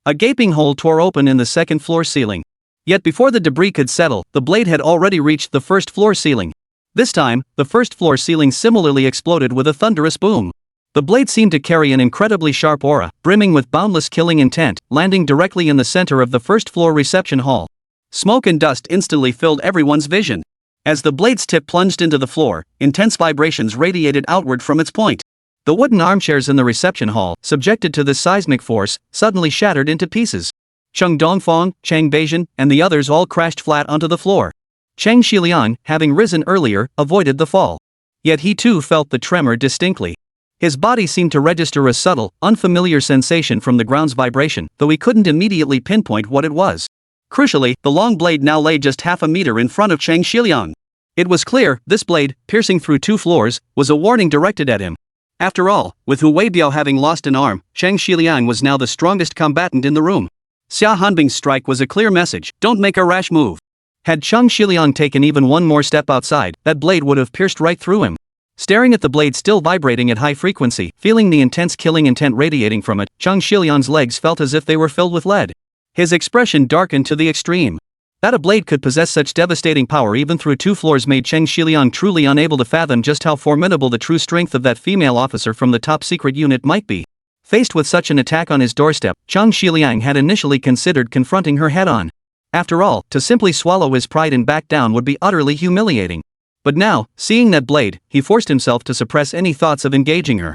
A gaping hole tore open in the second-floor ceiling. Yet before the debris could settle, the blade had already reached the first-floor ceiling. This time, the first-floor ceiling similarly exploded with a thunderous boom. The blade seemed to carry an incredibly sharp aura, brimming with boundless killing intent, landing directly in the center of the first-floor reception hall. Smoke and dust instantly filled everyone's vision. As the blade's tip plunged into the floor, intense vibrations radiated outward from its point. The wooden armchairs in the reception hall, subjected to this seismic force, suddenly shattered into pieces. Cheng Dongfang, Cheng Beijian, and the others all crashed flat onto the floor. Cheng Xiliang, having risen earlier, avoided the fall. Yet he too felt the tremor distinctly. His body seemed to register a subtle, unfamiliar sensation from the ground's vibration, though he couldn't immediately pinpoint what it was. Crucially, the long blade now lay just half a meter in front of Cheng Xiliang. It was clear, this blade, piercing through 2 floors, was a warning directed at him. After all, with Hu Weibiao having lost an arm, Cheng Xiliang was now the strongest combatant in the room. Xia Hanbing's strike was a clear message: don't make a rash move. Had Cheng Xiliang taken even one more step outside, that blade would have pierced right through him. Staring at the blade still vibrating at high frequency, feeling the intense killing intent radiating from it, Cheng Xiliang's legs felt as if they were filled with lead. His expression darkened to the extreme. That a blade could possess such devastating power even through 2 floors made Cheng Xiliang truly unable to fathom just how formidable the true strength of that female officer from the top secret unit might be. Faced with such an attack on his doorstep, Cheng Shiliang had initially considered confronting her head-on. After all, to simply swallow his pride and back down would be utterly humiliating. But now, seeing that blade, he forced himself to suppress any thoughts of engaging her.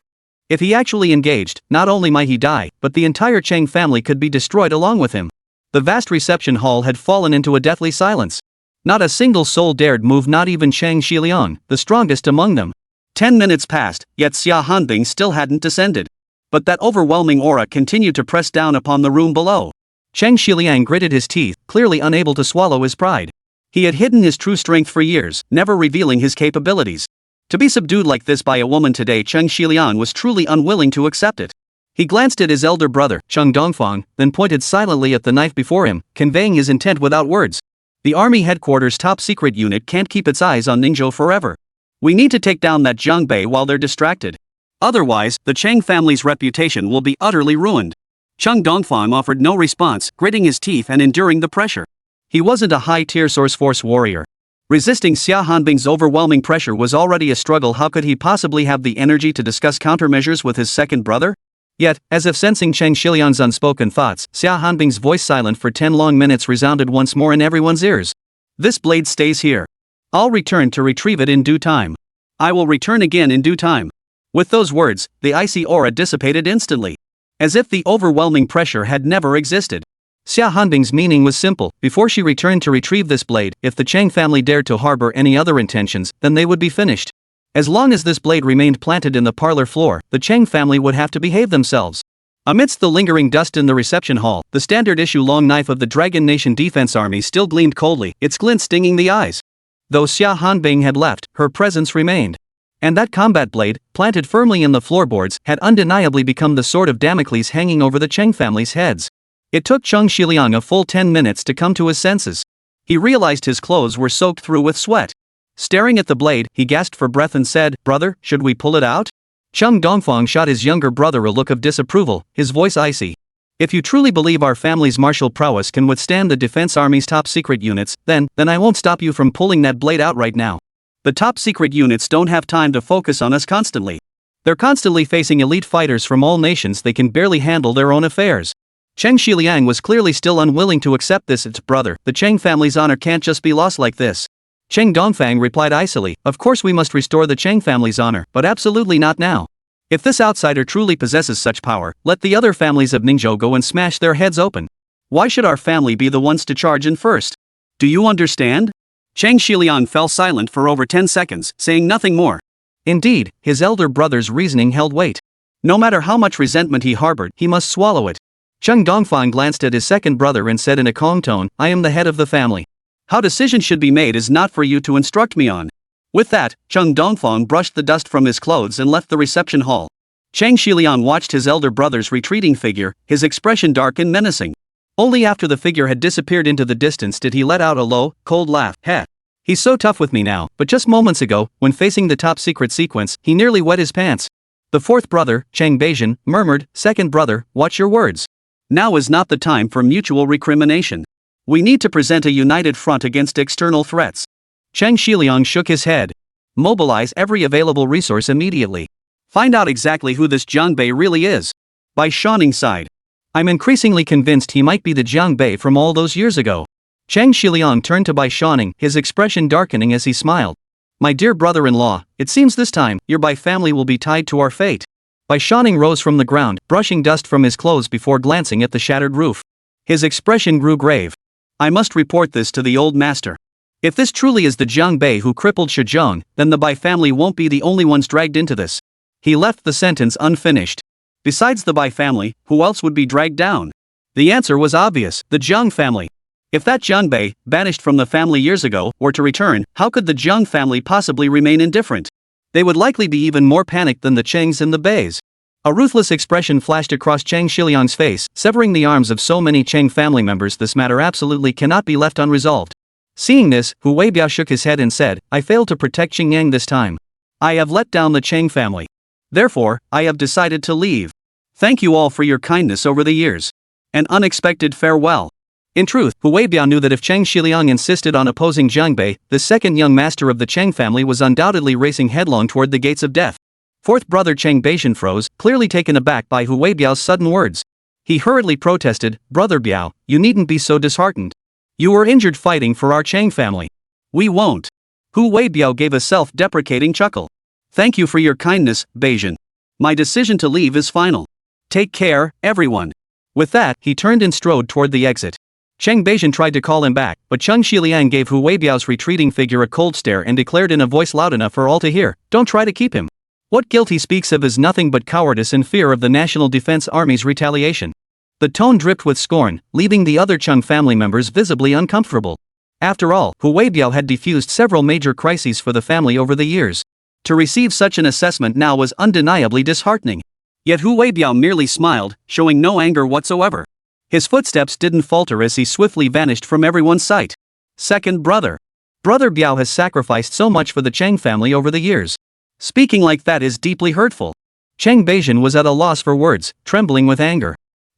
If he actually engaged, not only might he die, but the entire Cheng family could be destroyed along with him. The vast reception hall had fallen into a deathly silence. Not a single soul dared move, not even Cheng Shiliang, the strongest among them. 10 minutes passed, yet Xia Hanbing still hadn't descended. But that overwhelming aura continued to press down upon the room below. Cheng Shiliang gritted his teeth, clearly unable to swallow his pride. He had hidden his true strength for years, never revealing his capabilities. To be subdued like this by a woman today, Cheng Shiliang was truly unwilling to accept it. He glanced at his elder brother, Cheng Dongfang, then pointed silently at the knife before him, conveying his intent without words. The army headquarters' top-secret unit can't keep its eyes on Ningzhou forever. We need to take down that Jiang Bei while they're distracted. Otherwise, the Cheng family's reputation will be utterly ruined. Cheng Dongfang offered no response, gritting his teeth and enduring the pressure. He wasn't a high-tier source force warrior. Resisting Xia Hanbing's overwhelming pressure was already a struggle. How could he possibly have the energy to discuss countermeasures with his second brother? Yet, as if sensing Cheng Shiliang's unspoken thoughts, Xia Hanbing's voice, silent for 10 long minutes, resounded once more in everyone's ears. This blade stays here. I'll return to retrieve it in due time. I will return again in due time. With those words, the icy aura dissipated instantly. As if the overwhelming pressure had never existed. Xia Hanbing's meaning was simple: before she returned to retrieve this blade, if the Cheng family dared to harbor any other intentions, then they would be finished. As long as this blade remained planted in the parlor floor, the Cheng family would have to behave themselves. Amidst the lingering dust in the reception hall, the standard-issue long knife of the Dragon Nation Defense Army still gleamed coldly, its glint stinging the eyes. Though Xia Hanbing had left, her presence remained. And that combat blade, planted firmly in the floorboards, had undeniably become the sword of Damocles hanging over the Cheng family's heads. It took Cheng Shiliang a full 10 minutes to come to his senses. He realized his clothes were soaked through with sweat. Staring at the blade, he gasped for breath and said, "Brother, should we pull it out?" Cheng Dongfang shot his younger brother a look of disapproval, his voice icy. "If you truly believe our family's martial prowess can withstand the Defense Army's top-secret units, then I won't stop you from pulling that blade out right now. The top-secret units don't have time to focus on us constantly. They're constantly facing elite fighters from all nations. They can barely handle their own affairs." Cheng Shiliang was clearly still unwilling to accept this. "It's brother, the Cheng family's honor can't just be lost like this." Cheng Dongfang replied icily, "Of course we must restore the Cheng family's honor, but absolutely not now. If this outsider truly possesses such power, let the other families of Ningzhou go and smash their heads open. Why should our family be the ones to charge in first? Do you understand?" Cheng Shiliang fell silent for over 10 seconds, saying nothing more. Indeed, his elder brother's reasoning held weight. No matter how much resentment he harbored, he must swallow it. Cheng Dongfang glanced at his second brother and said in a calm tone, "I am the head of the family. How decisions should be made is not for you to instruct me on." With that, Cheng Dongfang brushed the dust from his clothes and left the reception hall. Cheng Shiliang watched his elder brother's retreating figure, his expression dark and menacing. Only after the figure had disappeared into the distance did he let out a low, cold laugh. "Heh. He's so tough with me now, but just moments ago, when facing the top-secret sequence, he nearly wet his pants." The fourth brother, Cheng Beijian, murmured, "Second brother, watch your words. Now is not the time for mutual recrimination. We need to present a united front against external threats." Cheng Shiliang shook his head. "Mobilize every available resource immediately. Find out exactly who this Jiang Bei really is. By Shanning's side. I'm increasingly convinced he might be the Jiang Bei from all those years ago." Cheng Shiliang turned to Bai Shanning, his expression darkening as he smiled. "My dear brother-in-law, it seems this time, your Bai family will be tied to our fate." Bai Shanning rose from the ground, brushing dust from his clothes before glancing at the shattered roof. His expression grew grave. "I must report this to the old master. If this truly is the Jiang Bei who crippled Shizhong, then the Bai family won't be the only ones dragged into this." He left the sentence unfinished. Besides the Bai family, who else would be dragged down? The answer was obvious: the Jiang family. If that Jiang Bei, banished from the family years ago, were to return, how could the Jiang family possibly remain indifferent? They would likely be even more panicked than the Chengs and the Beis. A ruthless expression flashed across Cheng Shiliang's face, severing the arms of so many Cheng family members. This matter absolutely cannot be left unresolved. Seeing this, Hu Weibiao shook his head and said, "I failed to protect Xingyang this time. I have let down the Cheng family. Therefore, I have decided to leave. Thank you all for your kindness over the years. An unexpected farewell." In truth, Hu Weibiao knew that if Cheng Shiliang insisted on opposing Jiang Bei, the second young master of the Cheng family was undoubtedly racing headlong toward the gates of death. Fourth brother Chang Beishan froze, clearly taken aback by Hu Weibiao's sudden words. He hurriedly protested, "Brother Biao, you needn't be so disheartened. You were injured fighting for our Chang family. We won't." Hu Weibiao gave a self-deprecating chuckle. "Thank you for your kindness, Beishan. My decision to leave is final. Take care, everyone." With that, he turned and strode toward the exit. Chang Beishan tried to call him back, but Cheng Shiliang gave Hu Weibiao's retreating figure a cold stare and declared in a voice loud enough for all to hear, "Don't try to keep him. What guilt he speaks of is nothing but cowardice and fear of the National Defense Army's retaliation." The tone dripped with scorn, leaving the other Cheng family members visibly uncomfortable. After all, Hu Weibiao had defused several major crises for the family over the years. To receive such an assessment now was undeniably disheartening. Yet Hu Weibiao merely smiled, showing no anger whatsoever. His footsteps didn't falter as he swiftly vanished from everyone's sight. Second brother. Brother Biao has sacrificed so much for the Cheng family over the years. Speaking like that is deeply hurtful. Cheng Beishan was at a loss for words, trembling with anger.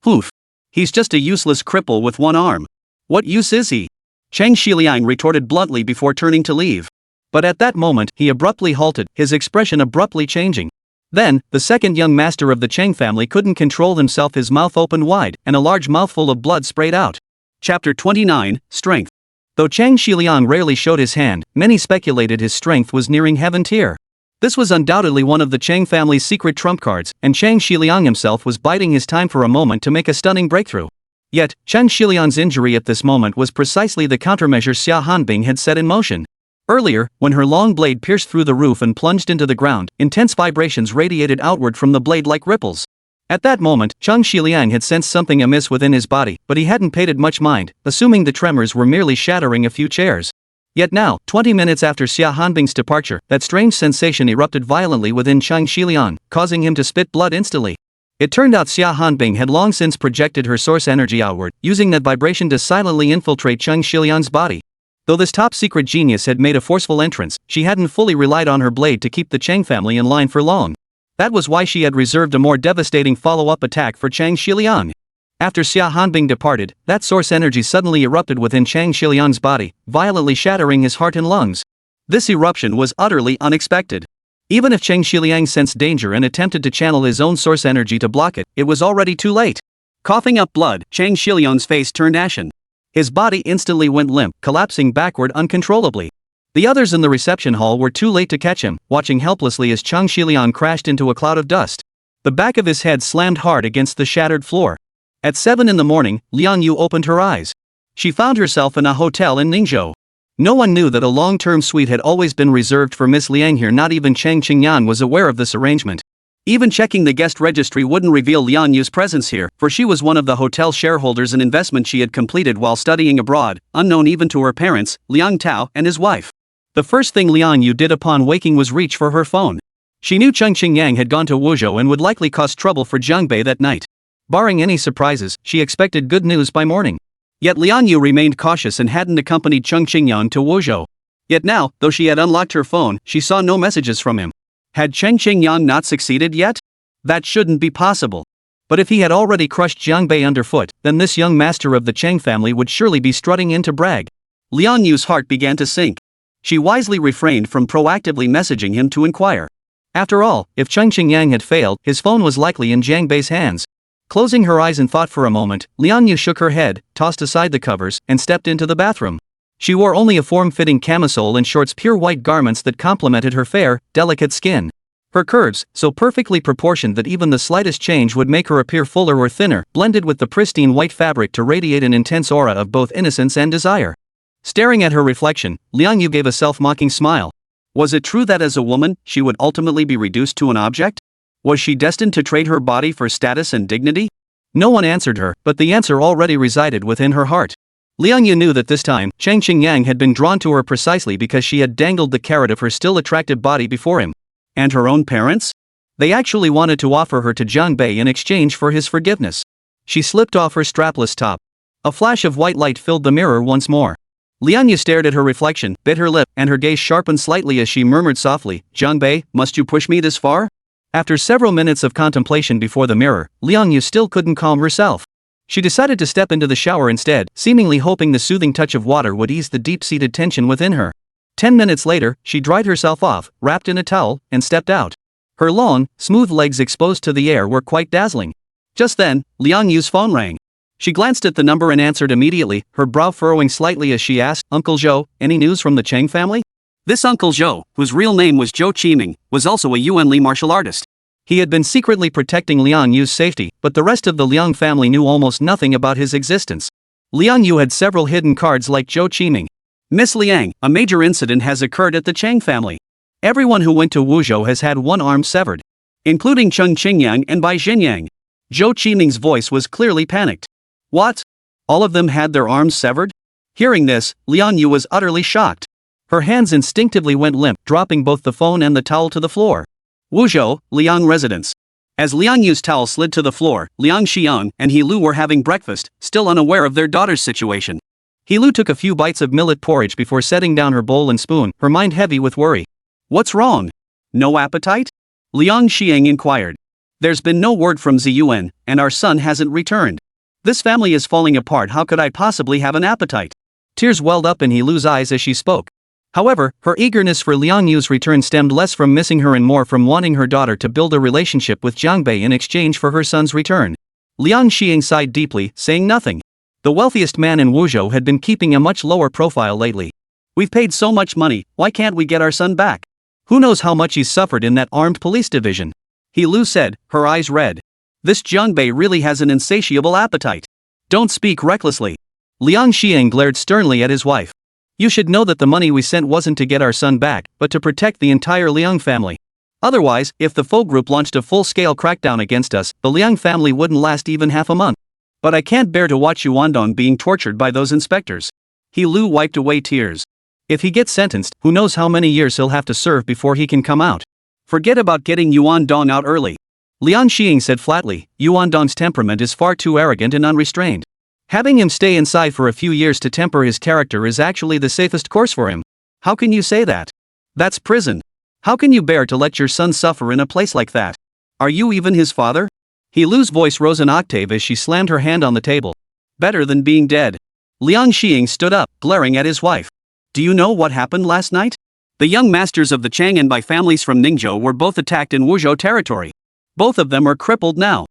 Oof. He's just a useless cripple with one arm. What use is he? Cheng Shiliang retorted bluntly before turning to leave. But at that moment, he abruptly halted, his expression abruptly changing. Then, the second young master of the Cheng family couldn't control himself, his mouth opened wide, and a large mouthful of blood sprayed out. Chapter 29, Strength. Though Cheng Shiliang rarely showed his hand, many speculated his strength was nearing heaven tier. This was undoubtedly one of the Cheng family's secret trump cards, and Cheng Shiliang himself was biding his time for a moment to make a stunning breakthrough. Yet, Cheng Shiliang's injury at this moment was precisely the countermeasure Xia Hanbing had set in motion. Earlier, when her long blade pierced through the roof and plunged into the ground, intense vibrations radiated outward from the blade like ripples. At that moment, Cheng Shiliang had sensed something amiss within his body, but he hadn't paid it much mind, assuming the tremors were merely shattering a few chairs. Yet now, 20 minutes after Xia Hanbing's departure, that strange sensation erupted violently within Cheng Shiliang, causing him to spit blood instantly. It turned out Xia Hanbing had long since projected her source energy outward, using that vibration to silently infiltrate Cheng Shiliang's body. Though this top-secret genius had made a forceful entrance, she hadn't fully relied on her blade to keep the Cheng family in line for long. That was why she had reserved a more devastating follow-up attack for Cheng Shiliang. After Xia Hanbing departed, that source energy suddenly erupted within Cheng Shiliang's body, violently shattering his heart and lungs. This eruption was utterly unexpected. Even if Cheng Shiliang sensed danger and attempted to channel his own source energy to block it, it was already too late. Coughing up blood, Cheng Shiliang's face turned ashen. His body instantly went limp, collapsing backward uncontrollably. The others in the reception hall were too late to catch him, watching helplessly as Cheng Shiliang crashed into a cloud of dust. The back of his head slammed hard against the shattered floor. At 7 in the morning, Liang Yu opened her eyes. She found herself in a hotel in Ningzhou. No one knew that a long-term suite had always been reserved for Miss Liang here. Not even Cheng Qingyan was aware of this arrangement. Even checking the guest registry wouldn't reveal Liang Yu's presence here, for she was one of the hotel shareholders, an investment she had completed while studying abroad, unknown even to her parents, Liang Tao and his wife. The first thing Liang Yu did upon waking was reach for her phone. She knew Cheng Qingyang had gone to Wuzhou and would likely cause trouble for Jiang Bei that night. Barring any surprises, she expected good news by morning. Yet Liang Yu remained cautious and hadn't accompanied Cheng Qingyang to Wuzhou. Yet now, though she had unlocked her phone, she saw no messages from him. Had Cheng Qingyang not succeeded yet? That shouldn't be possible. But if he had already crushed Jiang Bei underfoot, then this young master of the Cheng family would surely be strutting in to brag. Liang Yu's heart began to sink. She wisely refrained from proactively messaging him to inquire. After all, if Cheng Qingyang had failed, his phone was likely in Jiang Bei's hands. Closing her eyes in thought for a moment, Liang Yu shook her head, tossed aside the covers, and stepped into the bathroom. She wore only a form-fitting camisole and shorts, pure white garments that complemented her fair, delicate skin. Her curves, so perfectly proportioned that even the slightest change would make her appear fuller or thinner, blended with the pristine white fabric to radiate an intense aura of both innocence and desire. Staring at her reflection, Liang Yu gave a self-mocking smile. Was it true that as a woman, she would ultimately be reduced to an object? Was she destined to trade her body for status and dignity? No one answered her, but the answer already resided within her heart. Liang Yu knew that this time, Cheng Qingyang had been drawn to her precisely because she had dangled the carrot of her still attractive body before him. And her own parents? They actually wanted to offer her to Jiang Bei in exchange for his forgiveness. She slipped off her strapless top. A flash of white light filled the mirror once more. Liang Yu stared at her reflection, bit her lip, and her gaze sharpened slightly as she murmured softly, "Jiang Bei, must you push me this far?" After several minutes of contemplation before the mirror, Liang Yu still couldn't calm herself. She decided to step into the shower instead, seemingly hoping the soothing touch of water would ease the deep-seated tension within her. 10 minutes later, she dried herself off, wrapped in a towel, and stepped out. Her long, smooth legs exposed to the air were quite dazzling. Just then, Liang Yu's phone rang. She glanced at the number and answered immediately, her brow furrowing slightly as she asked, "Uncle Zhou, any news from the Chang family?" This Uncle Zhou, whose real name was Zhou Qiming, was also a Yuan Li martial artist. He had been secretly protecting Liang Yu's safety, but the rest of the Liang family knew almost nothing about his existence. Liang Yu had several hidden cards like Zhou Qiming. "Miss Liang, a major incident has occurred at the Chang family. Everyone who went to Wuzhou has had one arm severed, including Cheng Qingyang and Bai Xinyang." Zhou Qiming's voice was clearly panicked. "What? All of them had their arms severed?" Hearing this, Liang Yu was utterly shocked. Her hands instinctively went limp, dropping both the phone and the towel to the floor. Wuzhou, Liang residence. As Liang Yu's towel slid to the floor, Liang Xiang and He Lu were having breakfast, still unaware of their daughter's situation. He Lu took a few bites of millet porridge before setting down her bowl and spoon, her mind heavy with worry. "What's wrong? No appetite?" Liang Xiang inquired. "There's been no word from Ziyuan, and our son hasn't returned. This family is falling apart. How could I possibly have an appetite?" Tears welled up in He Lu's eyes as she spoke. However, her eagerness for Liang Yu's return stemmed less from missing her and more from wanting her daughter to build a relationship with Jiang Bei in exchange for her son's return. Liang Xiang sighed deeply, saying nothing. The wealthiest man in Wuzhou had been keeping a much lower profile lately. "We've paid so much money, why can't we get our son back? Who knows how much he's suffered in that armed police division?" He Lu said, her eyes red. "This Jiang Bei really has an insatiable appetite. Don't speak recklessly." Liang Xiang glared sternly at his wife. "You should know that the money we sent wasn't to get our son back, but to protect the entire Liang family. Otherwise, if the Fo group launched a full-scale crackdown against us, the Liang family wouldn't last even half a month. But I can't bear to watch Yuandong being tortured by those inspectors." He Lu wiped away tears. "If he gets sentenced, who knows how many years he'll have to serve before he can come out. Forget about getting Yuandong out early." Liang Xiang said flatly, "Yuandong's temperament is far too arrogant and unrestrained. Having him stay inside for a few years to temper his character is actually the safest course for him." "How can you say that? That's prison. How can you bear to let your son suffer in a place like that? Are you even his father?" He Lu's voice rose an octave as she slammed her hand on the table. "Better than being dead." Liang Xiang stood up, glaring at his wife. "Do you know what happened last night? The young masters of the Chang and Bai families from Ningzhou were both attacked in Wuzhou territory. Both of them are crippled now."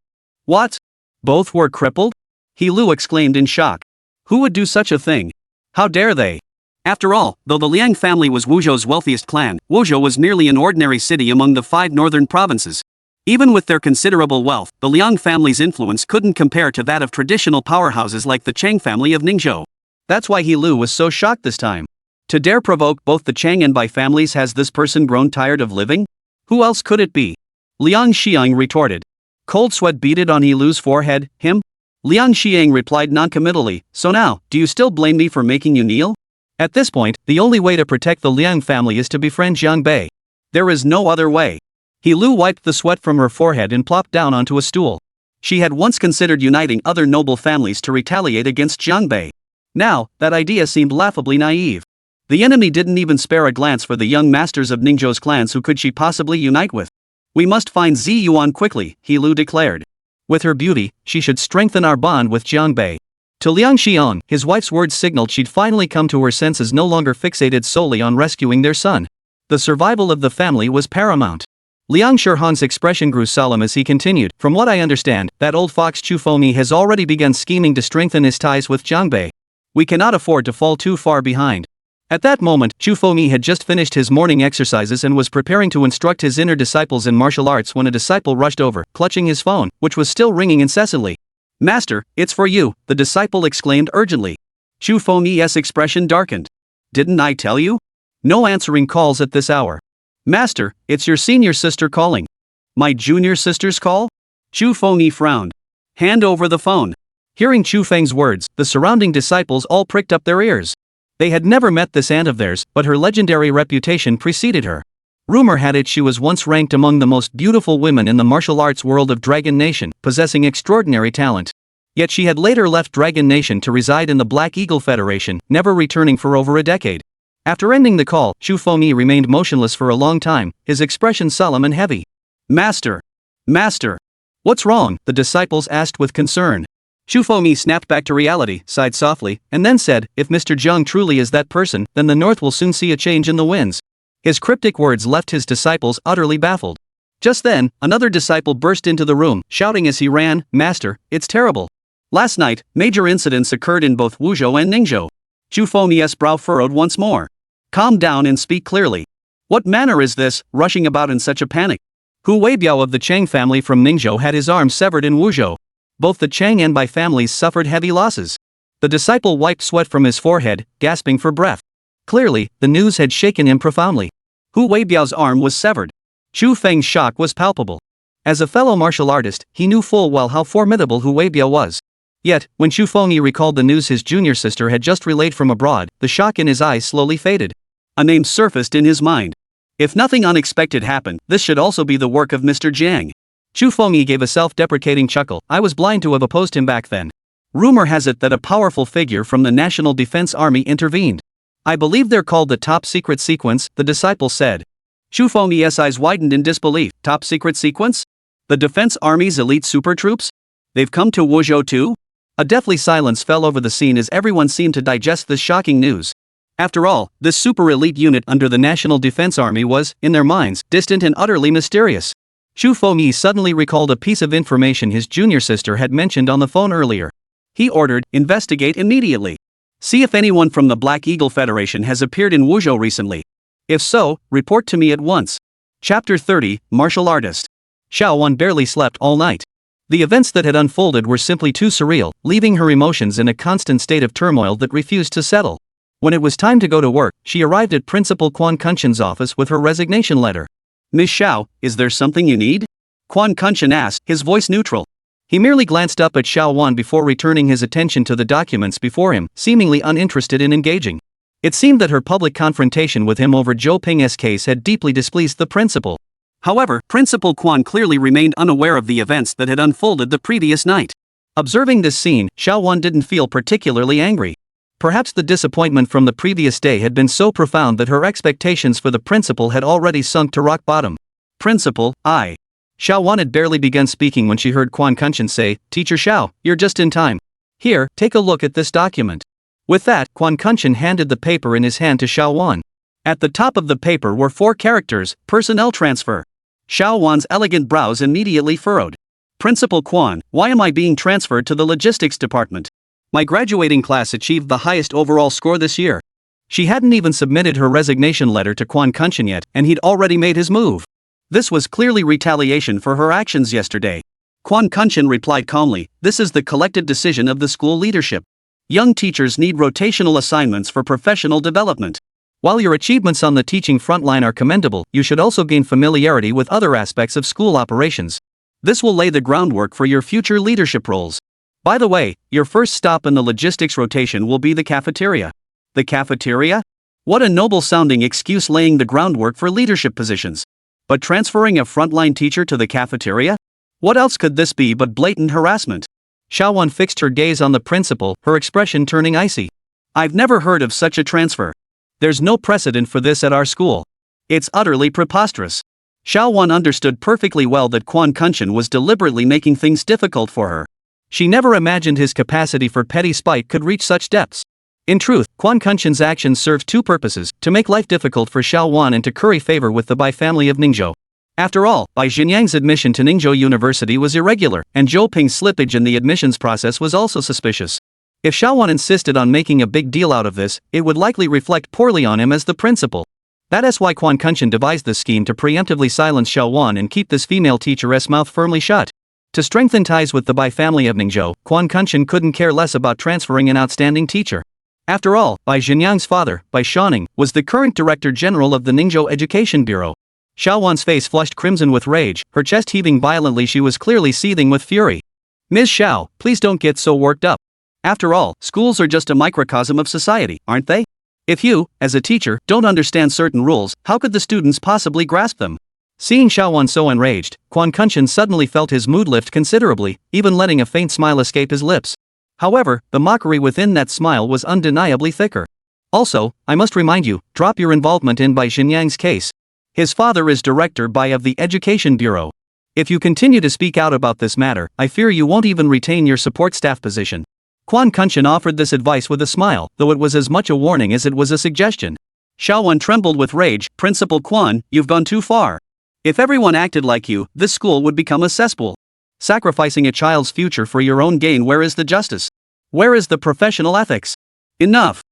"What? Both were crippled?" He Lu exclaimed in shock. "Who would do such a thing? How dare they?" After all, though the Liang family was Wuzhou's wealthiest clan, Wuzhou was nearly an ordinary city among the 5 northern provinces. Even with their considerable wealth, the Liang family's influence couldn't compare to that of traditional powerhouses like the Chang family of Ningzhou. That's why He Lu was so shocked this time. To dare provoke both the Chang and Bai families. Has this person grown tired of living? Who else could it be? Liang Xiang retorted. Cold sweat beaded on He Lu's forehead. "Him?" Liang Xiang replied noncommittally. "So now, do you still blame me for making you kneel?" At this point, the only way to protect the Liang family is to befriend Jiang Bei. There is no other way. He Lu wiped the sweat from her forehead and plopped down onto a stool. She had once considered uniting other noble families to retaliate against Jiang Bei. Now, that idea seemed laughably naive. The enemy didn't even spare a glance for the young masters of Ningzhou's clans. Who could she possibly unite with? "We must find Zi Yuan quickly," He Lu declared. "With her beauty, she should strengthen our bond with Jiang Bei." To Liang Xiang, his wife's words signaled she'd finally come to her senses, no longer fixated solely on rescuing their son. The survival of the family was paramount. Liang Shihong's expression grew solemn as he continued. "From what I understand, that old fox Chu Fomi has already begun scheming to strengthen his ties with Jiang Bei. We cannot afford to fall too far behind." At that moment, Chu Fomi had just finished his morning exercises and was preparing to instruct his inner disciples in martial arts when a disciple rushed over, clutching his phone, which was still ringing incessantly. "Master, it's for you," the disciple exclaimed urgently. Chu Fomi's expression darkened. "Didn't I tell you? No answering calls at this hour." "Master, it's your senior sister calling." "My junior sister's call?" Chu Fomi frowned. "Hand over the phone." Hearing Chu Feng's words, the surrounding disciples all pricked up their ears. They had never met this aunt of theirs, but her legendary reputation preceded her. Rumor had it she was once ranked among the most beautiful women in the martial arts world of Dragon Nation, possessing extraordinary talent. Yet she had later left Dragon Nation to reside in the Black Eagle Federation, never returning for over a decade. After ending the call, Chu Fomi remained motionless for a long time, his expression solemn and heavy. "Master! Master! What's wrong?" the disciples asked with concern. Chu Fomi snapped back to reality, sighed softly, and then said, "If Mr. Zheng truly is that person, then the north will soon see a change in the winds." His cryptic words left his disciples utterly baffled. Just then, another disciple burst into the room, shouting as he ran, "Master, it's terrible. Last night, major incidents occurred in both Wuzhou and Ningzhou." Chu Fengyi's brow furrowed once more. "Calm down and speak clearly. What manner is this, rushing about in such a panic?" Hu Weibiao of the Chang family from Ningzhou had his arm severed in Wuzhou. Both the Chang and Bai families suffered heavy losses. The disciple wiped sweat from his forehead, gasping for breath. Clearly, the news had shaken him profoundly. Hu Weibiao's arm was severed. Chu Feng's shock was palpable. As a fellow martial artist, he knew full well how formidable Hu Weibiao was. Yet, when Chu Fengyi recalled the news his junior sister had just relayed from abroad, the shock in his eyes slowly faded. A name surfaced in his mind. If nothing unexpected happened, this should also be the work of Mr. Jiang. Chu Fengyi gave a self-deprecating chuckle. "I was blind to have opposed him back then. Rumor has it that a powerful figure from the National Defense Army intervened. I believe they're called the Top Secret Sequence," the disciple said. Chu Fengyi's eyes widened in disbelief. "Top Secret Sequence? The Defense Army's elite super troops? They've come to Wuzhou too?" A deathly silence fell over the scene as everyone seemed to digest this shocking news. After all, this super elite unit under the National Defense Army was, in their minds, distant and utterly mysterious. Chu Fengyi suddenly recalled a piece of information his junior sister had mentioned on the phone earlier. He ordered, "Investigate immediately. See if anyone from the Black Eagle Federation has appeared in Wuzhou recently. If so, report to me at once." Chapter 30, Martial Artist. Xiao Wan barely slept all night. The events that had unfolded were simply too surreal, leaving her emotions in a constant state of turmoil that refused to settle. When it was time to go to work, she arrived at Principal Quan Kunshin's office with her resignation letter. "Miss Xiao, is there something you need?" Quan Kunshin asked, his voice neutral. He merely glanced up at Xiao Wan before returning his attention to the documents before him, seemingly uninterested in engaging. It seemed that her public confrontation with him over Zhou Ping's case had deeply displeased the principal. However, Principal Quan clearly remained unaware of the events that had unfolded the previous night. Observing this scene, Xiao Wan didn't feel particularly angry. Perhaps the disappointment from the previous day had been so profound that her expectations for the principal had already sunk to rock bottom. "Principal, I." Xiao Wan had barely begun speaking when she heard Quan Kunshin say, "Teacher Xiao, you're just in time. Here, take a look at this document." With that, Quan Kunshin handed the paper in his hand to Xiao Wan. At the top of the paper were 4 characters, "Personnel Transfer." Xiao Wan's elegant brows immediately furrowed. "Principal Quan, why am I being transferred to the logistics department? My graduating class achieved the highest overall score this year." She hadn't even submitted her resignation letter to Quan Kunshin yet, and he'd already made his move. This was clearly retaliation for her actions yesterday. Quan Kunshin replied calmly, "This is the collective decision of the school leadership. Young teachers need rotational assignments for professional development. While your achievements on the teaching frontline are commendable, you should also gain familiarity with other aspects of school operations. This will lay the groundwork for your future leadership roles. By the way, your first stop in the logistics rotation will be the cafeteria." The cafeteria? What a noble-sounding excuse, laying the groundwork for leadership positions. But transferring a frontline teacher to the cafeteria? What else could this be but blatant harassment? Xiao Wan fixed her gaze on the principal, her expression turning icy. "I've never heard of such a transfer. There's no precedent for this at our school. It's utterly preposterous." Xiao Wan understood perfectly well that Quan Kunshin was deliberately making things difficult for her. She never imagined his capacity for petty spite could reach such depths. In truth, Quan Kunshin's actions served 2 purposes: to make life difficult for Xiao Wan and to curry favor with the Bai family of Ningzhou. After all, Bai Xinyang's admission to Ningzhou University was irregular, and Zhou Ping's slippage in the admissions process was also suspicious. If Xiao Wan insisted on making a big deal out of this, it would likely reflect poorly on him as the principal. That is why Quan Kunshin devised this scheme to preemptively silence Xiao Wan and keep this female teacher's mouth firmly shut. To strengthen ties with the Bai family of Ningzhou, Quan Kunshin couldn't care less about transferring an outstanding teacher. After all, Bai Xinyang's father, Bai Shaning, was the current Director General of the Ningzhou Education Bureau. Xiao Wan's face flushed crimson with rage, her chest heaving violently. She was clearly seething with fury. "Ms. Xiao, please don't get so worked up. After all, schools are just a microcosm of society, aren't they? If you, as a teacher, don't understand certain rules, how could the students possibly grasp them?" Seeing Xiao Wan so enraged, Quan Kunshin suddenly felt his mood lift considerably, even letting a faint smile escape his lips. However, the mockery within that smile was undeniably thicker. "Also, I must remind you, drop your involvement in Bai Xinyang's case. His father is Director Bai of the Education Bureau. If you continue to speak out about this matter, I fear you won't even retain your support staff position." Quan Kunshin offered this advice with a smile, though it was as much a warning as it was a suggestion. Xiao Wan trembled with rage. "Principal Quan, you've gone too far. If everyone acted like you, this school would become a cesspool. Sacrificing a child's future for your own gain, where is the justice? Where is the professional ethics? Enough.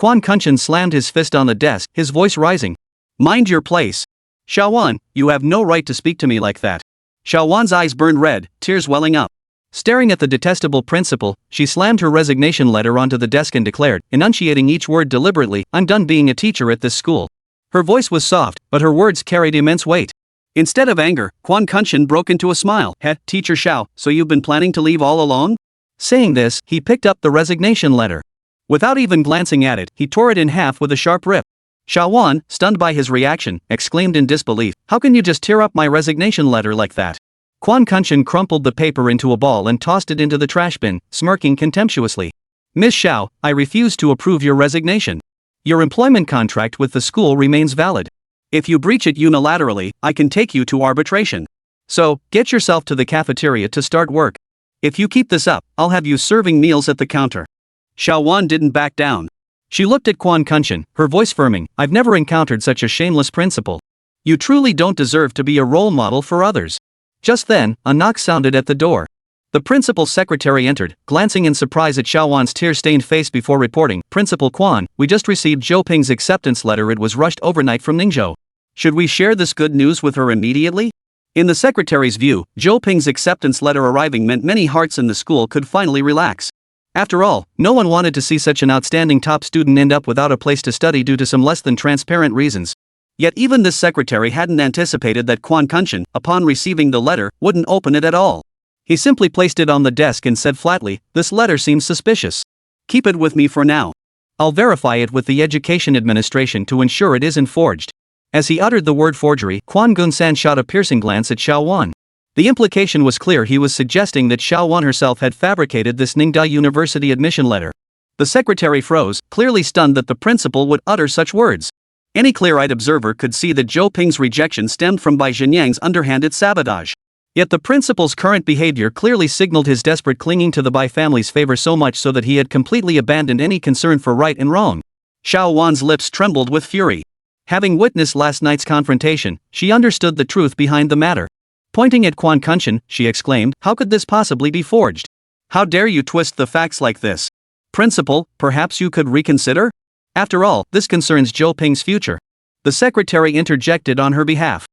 Kwon Kunshin slammed his fist on the desk, his voice rising. Mind your place. Shaowon, you have no right to speak to me like that. Shaowon's eyes burned red, tears welling up. Staring at the detestable principal, she slammed her resignation letter onto the desk and declared, enunciating each word deliberately, "I'm done being a teacher at this school." Her voice was soft, but her words carried immense weight. Instead of anger, Kwon Kunshin broke into a smile. Teacher Shao, so you've been planning to leave all along? Saying this, he picked up the resignation letter. Without even glancing at it, he tore it in half with a sharp rip. Shaowon, stunned by his reaction, exclaimed in disbelief, "How can you just tear up my resignation letter like that?" Kwon Kunshin crumpled the paper into a ball and tossed it into the trash bin, smirking contemptuously. "Miss Shao, I refuse to approve your resignation. Your employment contract with the school remains valid. If you breach it unilaterally, I can take you to arbitration. So, get yourself to the cafeteria to start work. If you keep this up, I'll have you serving meals at the counter." Shaowon didn't back down. She looked at Kwon Kunshin, her voice firming, "I've never encountered such a shameless principal. You truly don't deserve to be a role model for others." Just then, a knock sounded at the door. The principal's secretary entered, glancing in surprise at Shaowon's tear-stained face before reporting, "Principal Kwon, we just received Zhou Ping's acceptance letter. It was rushed overnight from Ningzhou. Should we share this good news with her immediately?" In the secretary's view, Zhou Ping's acceptance letter arriving meant many hearts in the school could finally relax. After all, no one wanted to see such an outstanding top student end up without a place to study due to some less than transparent reasons. Yet even this secretary hadn't anticipated that Kwon Kunshin, upon receiving the letter, wouldn't open it at all. He simply placed it on the desk and said flatly, "This letter seems suspicious. Keep it with me for now. I'll verify it with the Education Administration to ensure it isn't forged." As he uttered the word forgery, Kwon Gun-san shot a piercing glance at Shaowon. The implication was clear. He was suggesting that Shaowon herself had fabricated this Ningda University admission letter. The secretary froze, clearly stunned that the principal would utter such words. Any clear-eyed observer could see that Zhou Ping's rejection stemmed from Bai Zhenyang's underhanded sabotage. Yet the principal's current behavior clearly signaled his desperate clinging to the Bai family's favor, so much so that he had completely abandoned any concern for right and wrong. Shaowon's lips trembled with fury. Having witnessed last night's confrontation, she understood the truth behind the matter. Pointing at Kwon Kunshin, she exclaimed, "How could this possibly be forged? How dare you twist the facts like this? Principal, perhaps you could reconsider? After all, this concerns Zhou Ping's future." The secretary interjected on her behalf.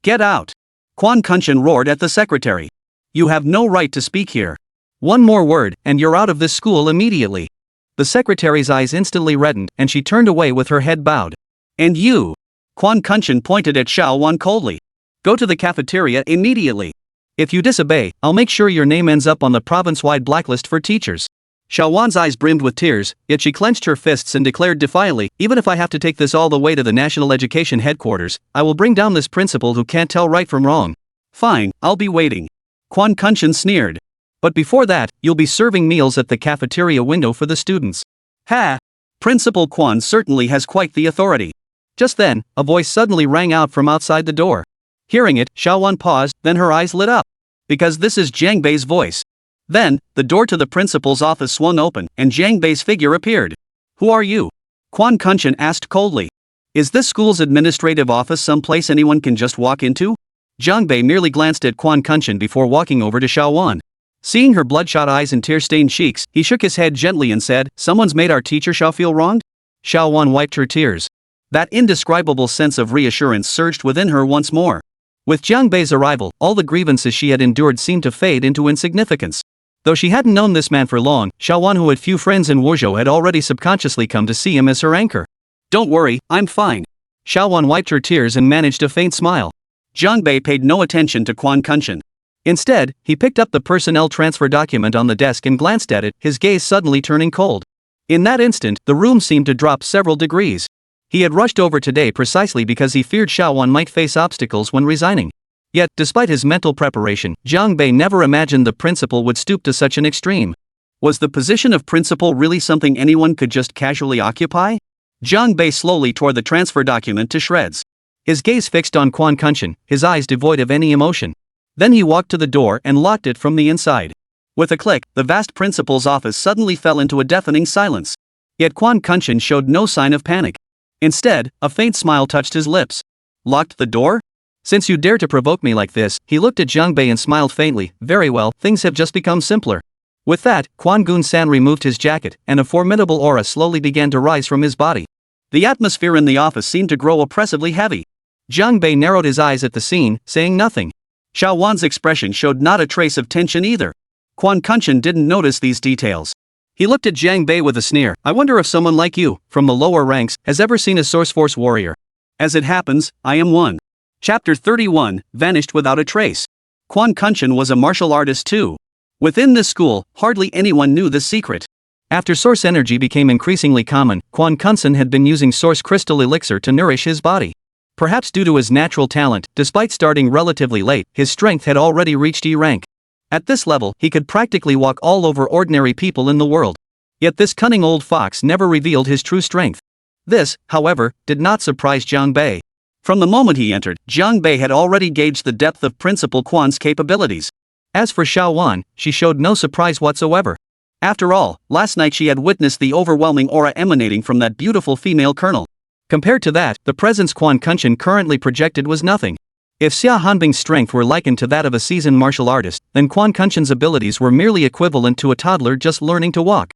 "Get out!" Kwon Kunshin roared at the secretary. "You have no right to speak here. One more word, and you're out of this school immediately." The secretary's eyes instantly reddened, and she turned away with her head bowed. "And you?" Kwon Kunshin pointed at Shaowon coldly. "Go to the cafeteria immediately. If you disobey, I'll make sure your name ends up on the province-wide blacklist for teachers." Shaowon's eyes brimmed with tears, yet she clenched her fists and declared defiantly, "Even if I have to take this all the way to the National Education Headquarters, I will bring down this principal who can't tell right from wrong." "Fine, I'll be waiting." Kwon Kunshin sneered. "But before that, you'll be serving meals at the cafeteria window for the students." "Ha! Principal Kwon certainly has quite the authority." Just then, a voice suddenly rang out from outside the door. Hearing it, Shaowon paused, then her eyes lit up. "Because this is Jiang Bei's voice." Then, the door to the principal's office swung open, and Jiang Bei's figure appeared. "Who are you?" Kwon Kunshin asked coldly. "Is this school's administrative office someplace anyone can just walk into?" Jiang Bei merely glanced at Kwon Kunshin before walking over to Shaowon. Seeing her bloodshot eyes and tear-stained cheeks, he shook his head gently and said, "Someone's made our teacher Shao feel wronged?" Shaowon wiped her tears. That indescribable sense of reassurance surged within her once more. With Jiang Bei's arrival, all the grievances she had endured seemed to fade into insignificance. Though she hadn't known this man for long, Shaowon, who had few friends in Wuzhou, had already subconsciously come to see him as her anchor. "Don't worry, I'm fine." Shaowon wiped her tears and managed a faint smile. Jiang Bei paid no attention to Kwon Kunshin. Instead, he picked up the personnel transfer document on the desk and glanced at it, his gaze suddenly turning cold. In that instant, the room seemed to drop several degrees. He had rushed over today precisely because he feared Shaowon might face obstacles when resigning. Yet, despite his mental preparation, Jiang Bei never imagined the principal would stoop to such an extreme. Was the position of principal really something anyone could just casually occupy? Jiang Bei slowly tore the transfer document to shreds. His gaze fixed on Kwon Kunshin, his eyes devoid of any emotion. Then he walked to the door and locked it from the inside. With a click, the vast principal's office suddenly fell into a deafening silence. Yet Kwon Kunshin showed no sign of panic. Instead, a faint smile touched his lips. "Locked the door?" Since you dare to provoke me like this, he looked at Jiang Bei and smiled faintly. Very well, things have just become simpler. With that, Quan Gun-san removed his jacket, and a formidable aura slowly began to rise from his body. The atmosphere in the office seemed to grow oppressively heavy. Jiang Bei narrowed his eyes at the scene, saying nothing. Xiao Wan's expression showed not a trace of tension either. Quan Kunshan didn't notice these details. He looked at Jiang Bei with a sneer. I wonder if someone like you, from the lower ranks, has ever seen a Source Force warrior. As it happens, I am one. Chapter 31, Vanished Without a Trace. Quan Kunshan was a martial artist too. Within this school, hardly anyone knew this secret. After source energy became increasingly common, Quan Kunshan had been using source crystal elixir to nourish his body. Perhaps due to his natural talent, despite starting relatively late, his strength had already reached E rank. At this level, he could practically walk all over ordinary people in the world. Yet this cunning old fox never revealed his true strength. This, however, did not surprise Jiang Bei. From the moment he entered, Jiang Bei had already gauged the depth of Principal Quan's capabilities. As for Xiao Wan, she showed no surprise whatsoever. After all, last night she had witnessed the overwhelming aura emanating from that beautiful female colonel. Compared to that, the presence Quan Kunshan currently projected was nothing. If Xia Hanbing's strength were likened to that of a seasoned martial artist, then Quan Kunshan's abilities were merely equivalent to a toddler just learning to walk.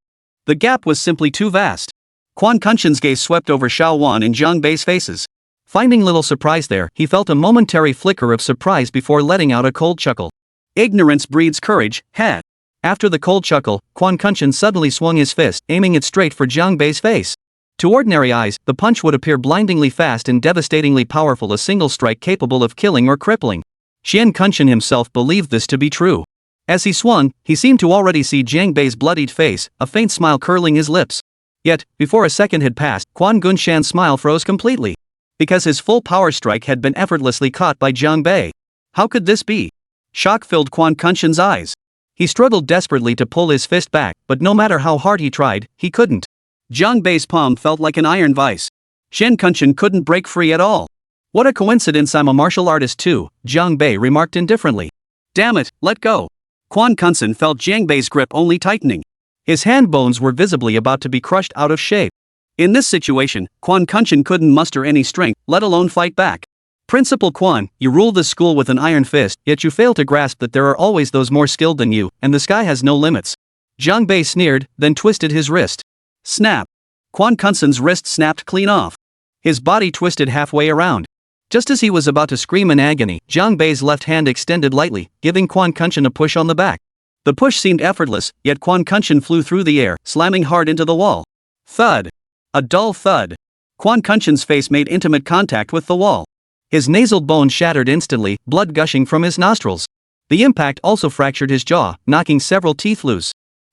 The gap was simply too vast. Quan Kunshan's gaze swept over Xiao Wan and Jiang Bei's faces. Finding little surprise there, he felt a momentary flicker of surprise before letting out a cold chuckle. Ignorance breeds courage, heh. After the cold chuckle, Quan Kunshan suddenly swung his fist, aiming it straight for Jiang Bei's face. To ordinary eyes, the punch would appear blindingly fast and devastatingly powerful, a single strike capable of killing or crippling. Xian Kunshan himself believed this to be true. As he swung, he seemed to already see Jiang Bei's bloodied face, a faint smile curling his lips. Yet, before a second had passed, Quan Gunshan's smile froze completely. Because his full power strike had been effortlessly caught by Jiang Bei. How could this be? Shock filled Quan Kunshan's eyes. He struggled desperately to pull his fist back, but no matter how hard he tried, he couldn't. Jiang Bei's palm felt like an iron vice. Xian Kunshan couldn't break free at all. What a coincidence, I'm a martial artist too, Jiang Bei remarked indifferently. Damn it, let go. Quan Kunshan felt Jiang Bei's grip only tightening. His hand bones were visibly about to be crushed out of shape. In this situation, Quan Kunshan couldn't muster any strength, let alone fight back. Principal Quan, you rule this school with an iron fist, yet you fail to grasp that there are always those more skilled than you, and the sky has no limits. Jiang Bei sneered, then twisted his wrist. Snap. Quan Kunshan's wrist snapped clean off. His body twisted halfway around. Just as he was about to scream in agony, Jiang Bei's left hand extended lightly, giving Quan Kunshan a push on the back. The push seemed effortless, yet Quan Kunshan flew through the air, slamming hard into the wall. Thud. A dull thud. Quan Kunshan's face made intimate contact with the wall. His nasal bone shattered instantly, blood gushing from his nostrils. The impact also fractured his jaw, knocking several teeth loose.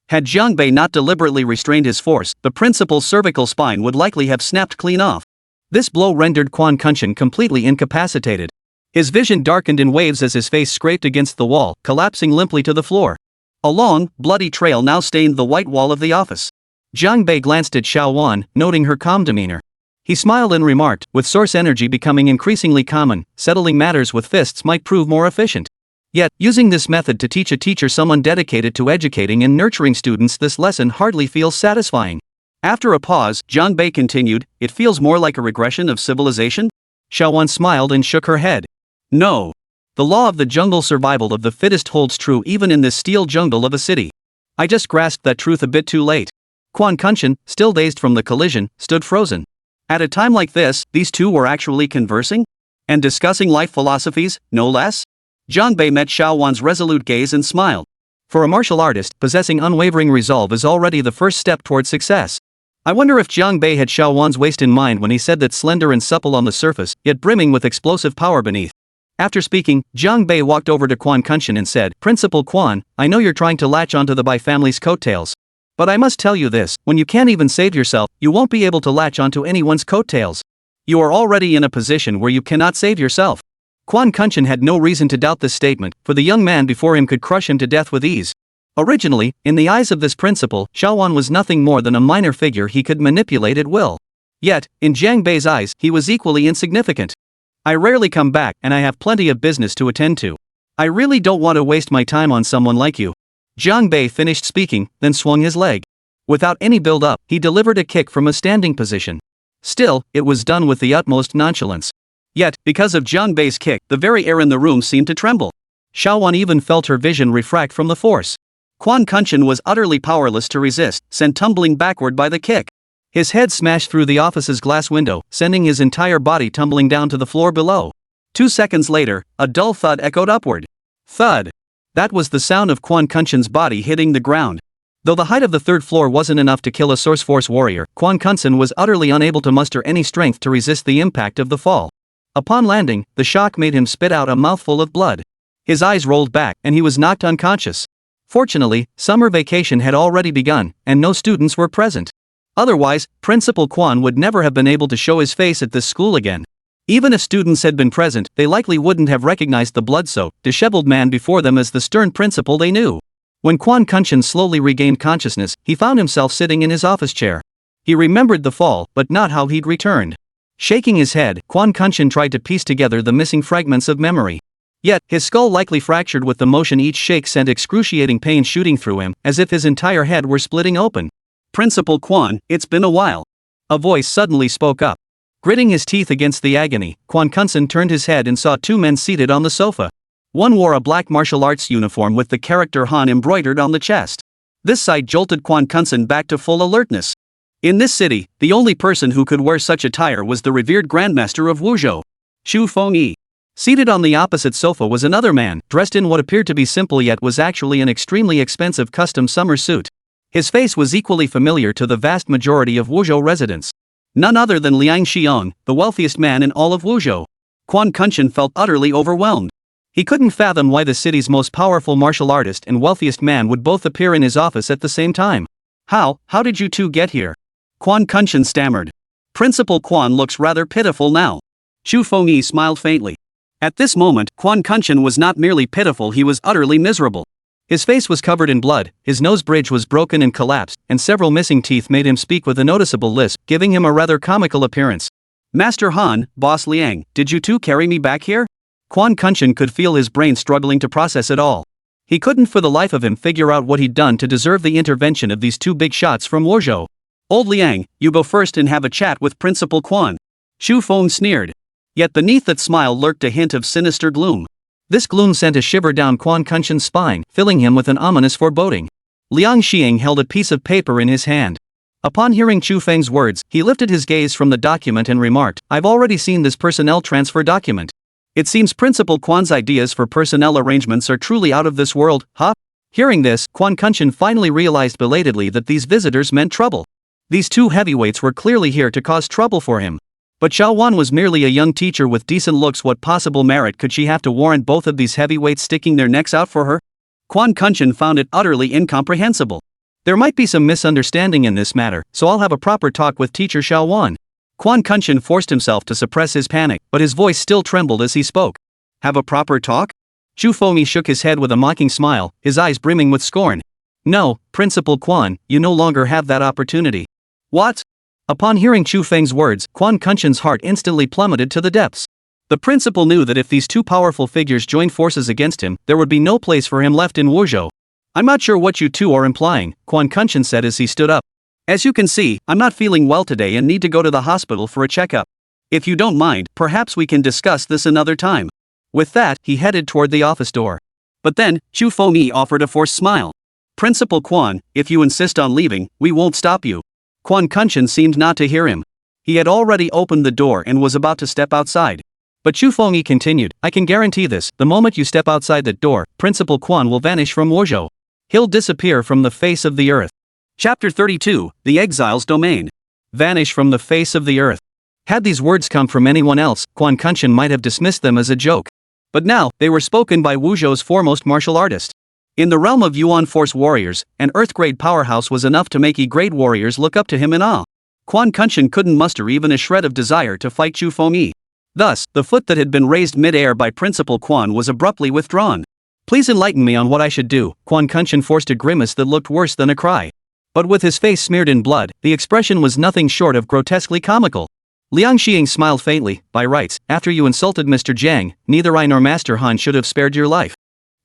Had Jiang Bei not deliberately restrained his force, the principal's cervical spine would likely have snapped clean off. This blow rendered Quan Kunshan completely incapacitated. His vision darkened in waves as his face scraped against the wall, collapsing limply to the floor. A long, bloody trail now stained the white wall of the office. Jiang Bei glanced at Xiao Wan, noting her calm demeanor. He smiled and remarked, with source energy becoming increasingly common, settling matters with fists might prove more efficient. Yet, using this method to teach a teacher someone dedicated to educating and nurturing students, this lesson hardly feels satisfying. After a pause, Jiang Bei continued, it feels more like a regression of civilization? Xiao Wan smiled and shook her head. No. The law of the jungle survival of the fittest holds true even in this steel jungle of a city. I just grasped that truth a bit too late. Quan Kunshan, still dazed from the collision, stood frozen. At a time like this, these two were actually conversing? And discussing life philosophies, no less? Jiang Bei met Xiao Wan's resolute gaze and smiled. For a martial artist, possessing unwavering resolve is already the first step toward success. I wonder if Jiang Bei had Xiao Wan's waist in mind when he said that slender and supple on the surface, yet brimming with explosive power beneath. After speaking, Jiang Bei walked over to Quan Kunshan and said, Principal Quan, I know you're trying to latch onto the Bai family's coattails. But I must tell you this, when you can't even save yourself, you won't be able to latch onto anyone's coattails. You are already in a position where you cannot save yourself. Quan Kunshan had no reason to doubt this statement, for the young man before him could crush him to death with ease. Originally, in the eyes of this principal, Xiao Wan was nothing more than a minor figure he could manipulate at will. Yet, in Jiang Bei's eyes, he was equally insignificant. I rarely come back, and I have plenty of business to attend to. I really don't want to waste my time on someone like you. Jiang Bei finished speaking, then swung his leg. Without any build-up, he delivered a kick from a standing position. Still, it was done with the utmost nonchalance. Yet, because of Jiang Bei's kick, the very air in the room seemed to tremble. Xiaowan even felt her vision refract from the force. Quan Kunchen was utterly powerless to resist, sent tumbling backward by the kick. His head smashed through the office's glass window, sending his entire body tumbling down to the floor below. 2 seconds later, a dull thud echoed upward. Thud. That was the sound of Quan Kunchen's body hitting the ground. Though the height of the 3rd floor wasn't enough to kill a Source Force warrior, Quan Kunchen was utterly unable to muster any strength to resist the impact of the fall. Upon landing, the shock made him spit out a mouthful of blood. His eyes rolled back, and he was knocked unconscious. Fortunately, summer vacation had already begun, and no students were present. Otherwise, Principal Quan would never have been able to show his face at this school again. Even if students had been present, they likely wouldn't have recognized the blood-soaked, disheveled man before them as the stern principal they knew. When Quan Kunchen slowly regained consciousness, he found himself sitting in his office chair. He remembered the fall, but not how he'd returned. Shaking his head, Quan Kunchen tried to piece together the missing fragments of memory. Yet, his skull likely fractured with the motion each shake sent excruciating pain shooting through him, as if his entire head were splitting open. Principal Quan, it's been a while. A voice suddenly spoke up. Gritting his teeth against the agony, Quan Kunchen turned his head and saw 2 men seated on the sofa. One wore a black martial arts uniform with the character Han embroidered on the chest. This sight jolted Quan Kunchen back to full alertness. In this city, the only person who could wear such attire was the revered Grandmaster of Wuzhou, Xu Fengyi. Seated on the opposite sofa was another man, dressed in what appeared to be simple yet was actually an extremely expensive custom summer suit. His face was equally familiar to the vast majority of Wuzhou residents. None other than Liang Xiong, the wealthiest man in all of Wuzhou. Quan Kunchen felt utterly overwhelmed. He couldn't fathom why the city's most powerful martial artist and wealthiest man would both appear in his office at the same time. How did you two get here? Quan Kunchen stammered. Principal Quan looks rather pitiful now. Xu Fengyi smiled faintly. At this moment, Quan Kunchen was not merely pitiful, he was utterly miserable. His face was covered in blood, his nose bridge was broken and collapsed, and several missing teeth made him speak with a noticeable lisp, giving him a rather comical appearance. Master Han, Boss Liang, did you two carry me back here? Quan Kunchen could feel his brain struggling to process it all. He couldn't for the life of him figure out what he'd done to deserve the intervention of these 2 big shots from Wuzhou. Old Liang, you go first and have a chat with Principal Quan. Xu Feng sneered. Yet beneath that smile lurked a hint of sinister gloom. This gloom sent a shiver down Quan Kunchen's spine, filling him with an ominous foreboding. Liang Xiang held a piece of paper in his hand. Upon hearing Chu Feng's words, he lifted his gaze from the document and remarked, I've already seen this personnel transfer document. It seems Principal Quan's ideas for personnel arrangements are truly out of this world, huh? Hearing this, Quan Kunchen finally realized belatedly that these visitors meant trouble. These 2 heavyweights were clearly here to cause trouble for him. But Xiaowan was merely a young teacher with decent looks. What possible merit could she have to warrant both of these heavyweights sticking their necks out for her? Quan Kunchen found it utterly incomprehensible. There might be some misunderstanding in this matter, so I'll have a proper talk with teacher Xiaowan. Quan Kunchen forced himself to suppress his panic, but his voice still trembled as he spoke. Have a proper talk? Xu Fengyi shook his head with a mocking smile, his eyes brimming with scorn. No, Principal Quan, you no longer have that opportunity. What? Upon hearing Chu Feng's words, Quan Kunchen's heart instantly plummeted to the depths. The principal knew that if these 2 powerful figures joined forces against him, there would be no place for him left in Wuzhou. I'm not sure what you two are implying, Quan Kunchen said as he stood up. As you can see, I'm not feeling well today and need to go to the hospital for a checkup. If you don't mind, perhaps we can discuss this another time. With that, he headed toward the office door. But then, Xu Fengyi offered a forced smile. Principal Quan, if you insist on leaving, we won't stop you. Quan Kunchen seemed not to hear him. He had already opened the door and was about to step outside. But Xu Fengyi continued, I can guarantee this, the moment you step outside that door, Principal Quan will vanish from Wuzhou. He'll disappear from the face of the earth. Chapter 32, The Exile's Domain. Vanish from the face of the earth. Had these words come from anyone else, Quan Kunchen might have dismissed them as a joke. But now, they were spoken by Wuzhou's foremost martial artist. In the realm of Yuan Force warriors, an Earth-grade powerhouse was enough to make E-grade warriors look up to him in awe. Quan Kunchen couldn't muster even a shred of desire to fight Xu Fengyi. Thus, the foot that had been raised mid-air by Principal Quan was abruptly withdrawn. Please enlighten me on what I should do. Quan Kunchen forced a grimace that looked worse than a cry. But with his face smeared in blood, the expression was nothing short of grotesquely comical. Liang Xiang smiled faintly. By rights, after you insulted Mr. Jiang, neither I nor Master Han should have spared your life.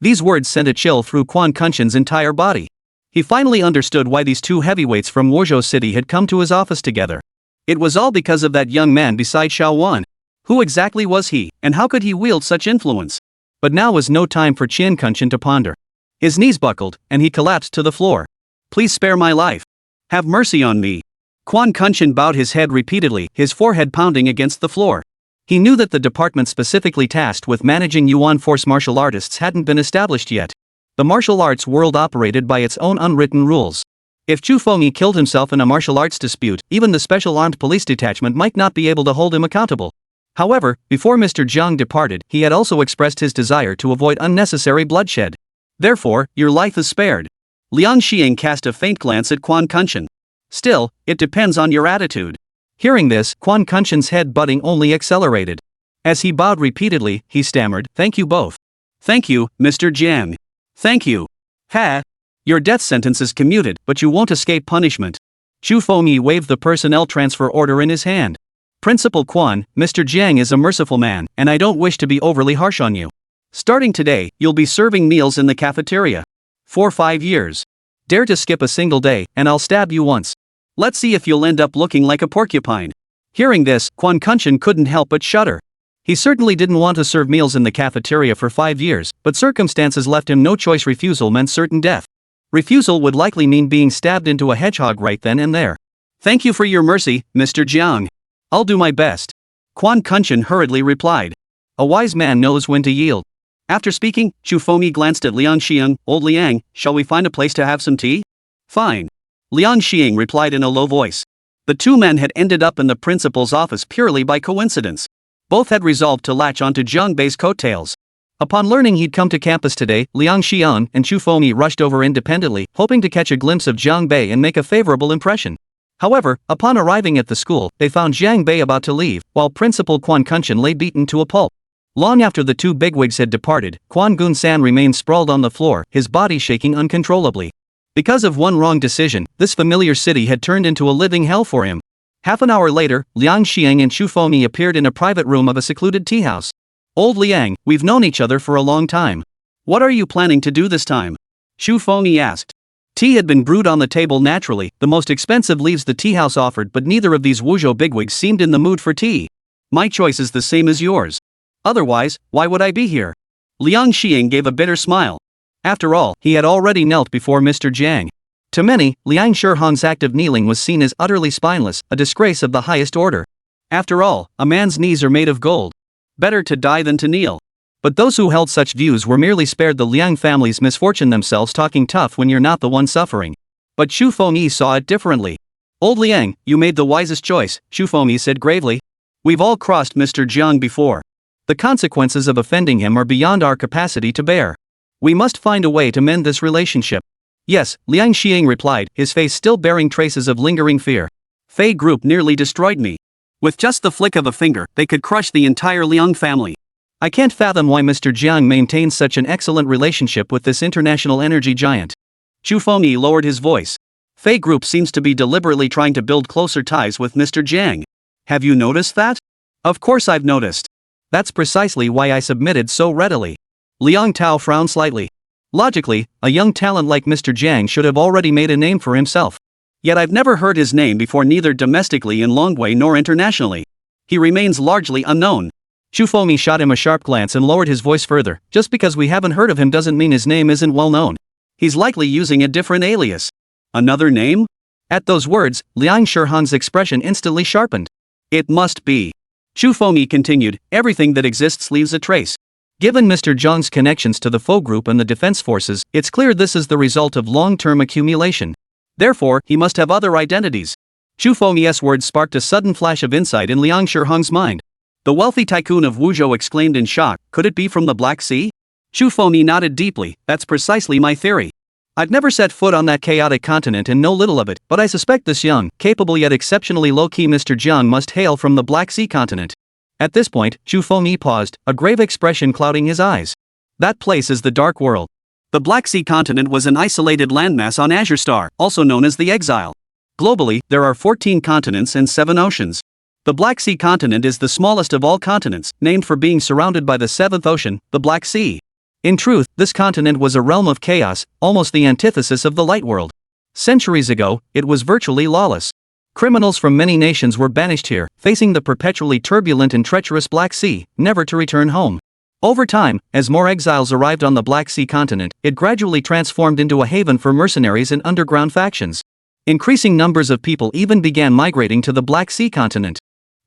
These words sent a chill through Quan Kunchen's entire body. He finally understood why these 2 heavyweights from Wuzhou City had come to his office together. It was all because of that young man beside Xiaowan. Who exactly was he, and how could he wield such influence? But now was no time for Qian Kunshan to ponder. His knees buckled, and he collapsed to the floor. Please spare my life. Have mercy on me. Quan Kunshan bowed his head repeatedly, his forehead pounding against the floor. He knew that the department specifically tasked with managing Yuan Force martial artists hadn't been established yet. The martial arts world operated by its own unwritten rules. If Chu Fengyi killed himself in a martial arts dispute, even the special armed police detachment might not be able to hold him accountable. However, before Mr. Jiang departed, he had also expressed his desire to avoid unnecessary bloodshed. Therefore, your life is spared. Liang Xiang cast a faint glance at Quan Kunshan. Still, it depends on your attitude. Hearing this, Quan Kunshan's head butting only accelerated. As he bowed repeatedly, he stammered, "Thank you both." Thank you, Mr. Jiang. Thank you. Ha! Your death sentence is commuted, but you won't escape punishment. Chu Fengyi waved the personnel transfer order in his hand. Principal Quan, Mr. Jiang is a merciful man, and I don't wish to be overly harsh on you. Starting today, you'll be serving meals in the cafeteria. For 5 years. Dare to skip a single day, and I'll stab you once. Let's see if you'll end up looking like a porcupine. Hearing this, Quan Kunshan couldn't help but shudder. He certainly didn't want to serve meals in the cafeteria for 5 years, but circumstances left him no choice. Refusal meant certain death. Refusal would likely mean being stabbed into a hedgehog right then and there. Thank you for your mercy, Mr. Jiang. I'll do my best. Quan Kunshan hurriedly replied. A wise man knows when to yield. After speaking, Chu Fengyi glanced at Liang Xiang. Old Liang, shall we find a place to have some tea? Fine. Liang Xiang replied in a low voice. The two men had ended up in the principal's office purely by coincidence. Both had resolved to latch onto Jiang Bei's coattails. Upon learning he'd come to campus today, Liang Xiang and Chu Fengyi rushed over independently, hoping to catch a glimpse of Jiang Bei and make a favorable impression. However, upon arriving at the school, they found Jiang Bei about to leave, while Principal Quan Kunshan lay beaten to a pulp. Long after the two bigwigs had departed, Quan Gun-san remained sprawled on the floor, his body shaking uncontrollably. Because of one wrong decision, this familiar city had turned into a living hell for him. Half an hour later, Liang Xiang and Chu Fengyi appeared in a private room of a secluded tea house. Old Liang, we've known each other for a long time. What are you planning to do this time? Chu Fengyi asked. Tea had been brewed on the table naturally, the most expensive leaves the tea house offered, but neither of these Wuzhou bigwigs seemed in the mood for tea. My choice is the same as yours. Otherwise, why would I be here? Liang Xiang gave a bitter smile. After all, he had already knelt before Mr. Jiang. To many, Liang Shihong's act of kneeling was seen as utterly spineless, a disgrace of the highest order. After all, a man's knees are made of gold. Better to die than to kneel. But those who held such views were merely spared the Liang family's misfortune themselves, talking tough when you're not the one suffering. But Chu Fengyi saw it differently. Old Liang, you made the wisest choice, Chu Fengyi said gravely. We've all crossed Mr. Jiang before. The consequences of offending him are beyond our capacity to bear. We must find a way to mend this relationship. Yes, Liang Xiang replied, his face still bearing traces of lingering fear. Fei Group nearly destroyed me. With just the flick of a finger, they could crush the entire Liang family. I can't fathom why Mr. Jiang maintains such an excellent relationship with this international energy giant. Chu Fengyi lowered his voice. Fei Group seems to be deliberately trying to build closer ties with Mr. Jiang. Have you noticed that? Of course I've noticed. That's precisely why I submitted so readily. Liang Tao frowned slightly. Logically, a young talent like Mr. Jiang should have already made a name for himself. Yet I've never heard his name before, neither domestically in Longwei nor internationally. He remains largely unknown. Chu Fengyi shot him a sharp glance and lowered his voice further. Just because we haven't heard of him doesn't mean his name isn't well known. He's likely using a different alias. Another name? At those words, Liang Shihong's expression instantly sharpened. It must be. Chu Fengyi continued, everything that exists leaves a trace. Given Mr. Jiang's connections to the Fo Group and the defense forces, it's clear this is the result of long-term accumulation. Therefore, he must have other identities. Chu Fengyi's words sparked a sudden flash of insight in Liang Shihong's mind. The wealthy tycoon of Wuzhou exclaimed in shock, could it be from the Black Sea? Chu Fengyi nodded deeply, that's precisely my theory. I've never set foot on that chaotic continent and know little of it, but I suspect this young, capable yet exceptionally low-key Mr. Jiang must hail from the Black Sea continent. At this point, Chu Fengyi paused, a grave expression clouding his eyes. That place is the Dark World. The Black Sea continent was an isolated landmass on Azure Star, also known as the Exile. Globally, there are 14 continents and 7 oceans. The Black Sea continent is the smallest of all continents, named for being surrounded by the 7th ocean, the Black Sea. In truth, this continent was a realm of chaos, almost the antithesis of the Light World. Centuries ago, it was virtually lawless. Criminals from many nations were banished here, facing the perpetually turbulent and treacherous Black Sea, never to return home. Over time, as more exiles arrived on the Black Sea continent, it gradually transformed into a haven for mercenaries and underground factions. Increasing numbers of people even began migrating to the Black Sea continent.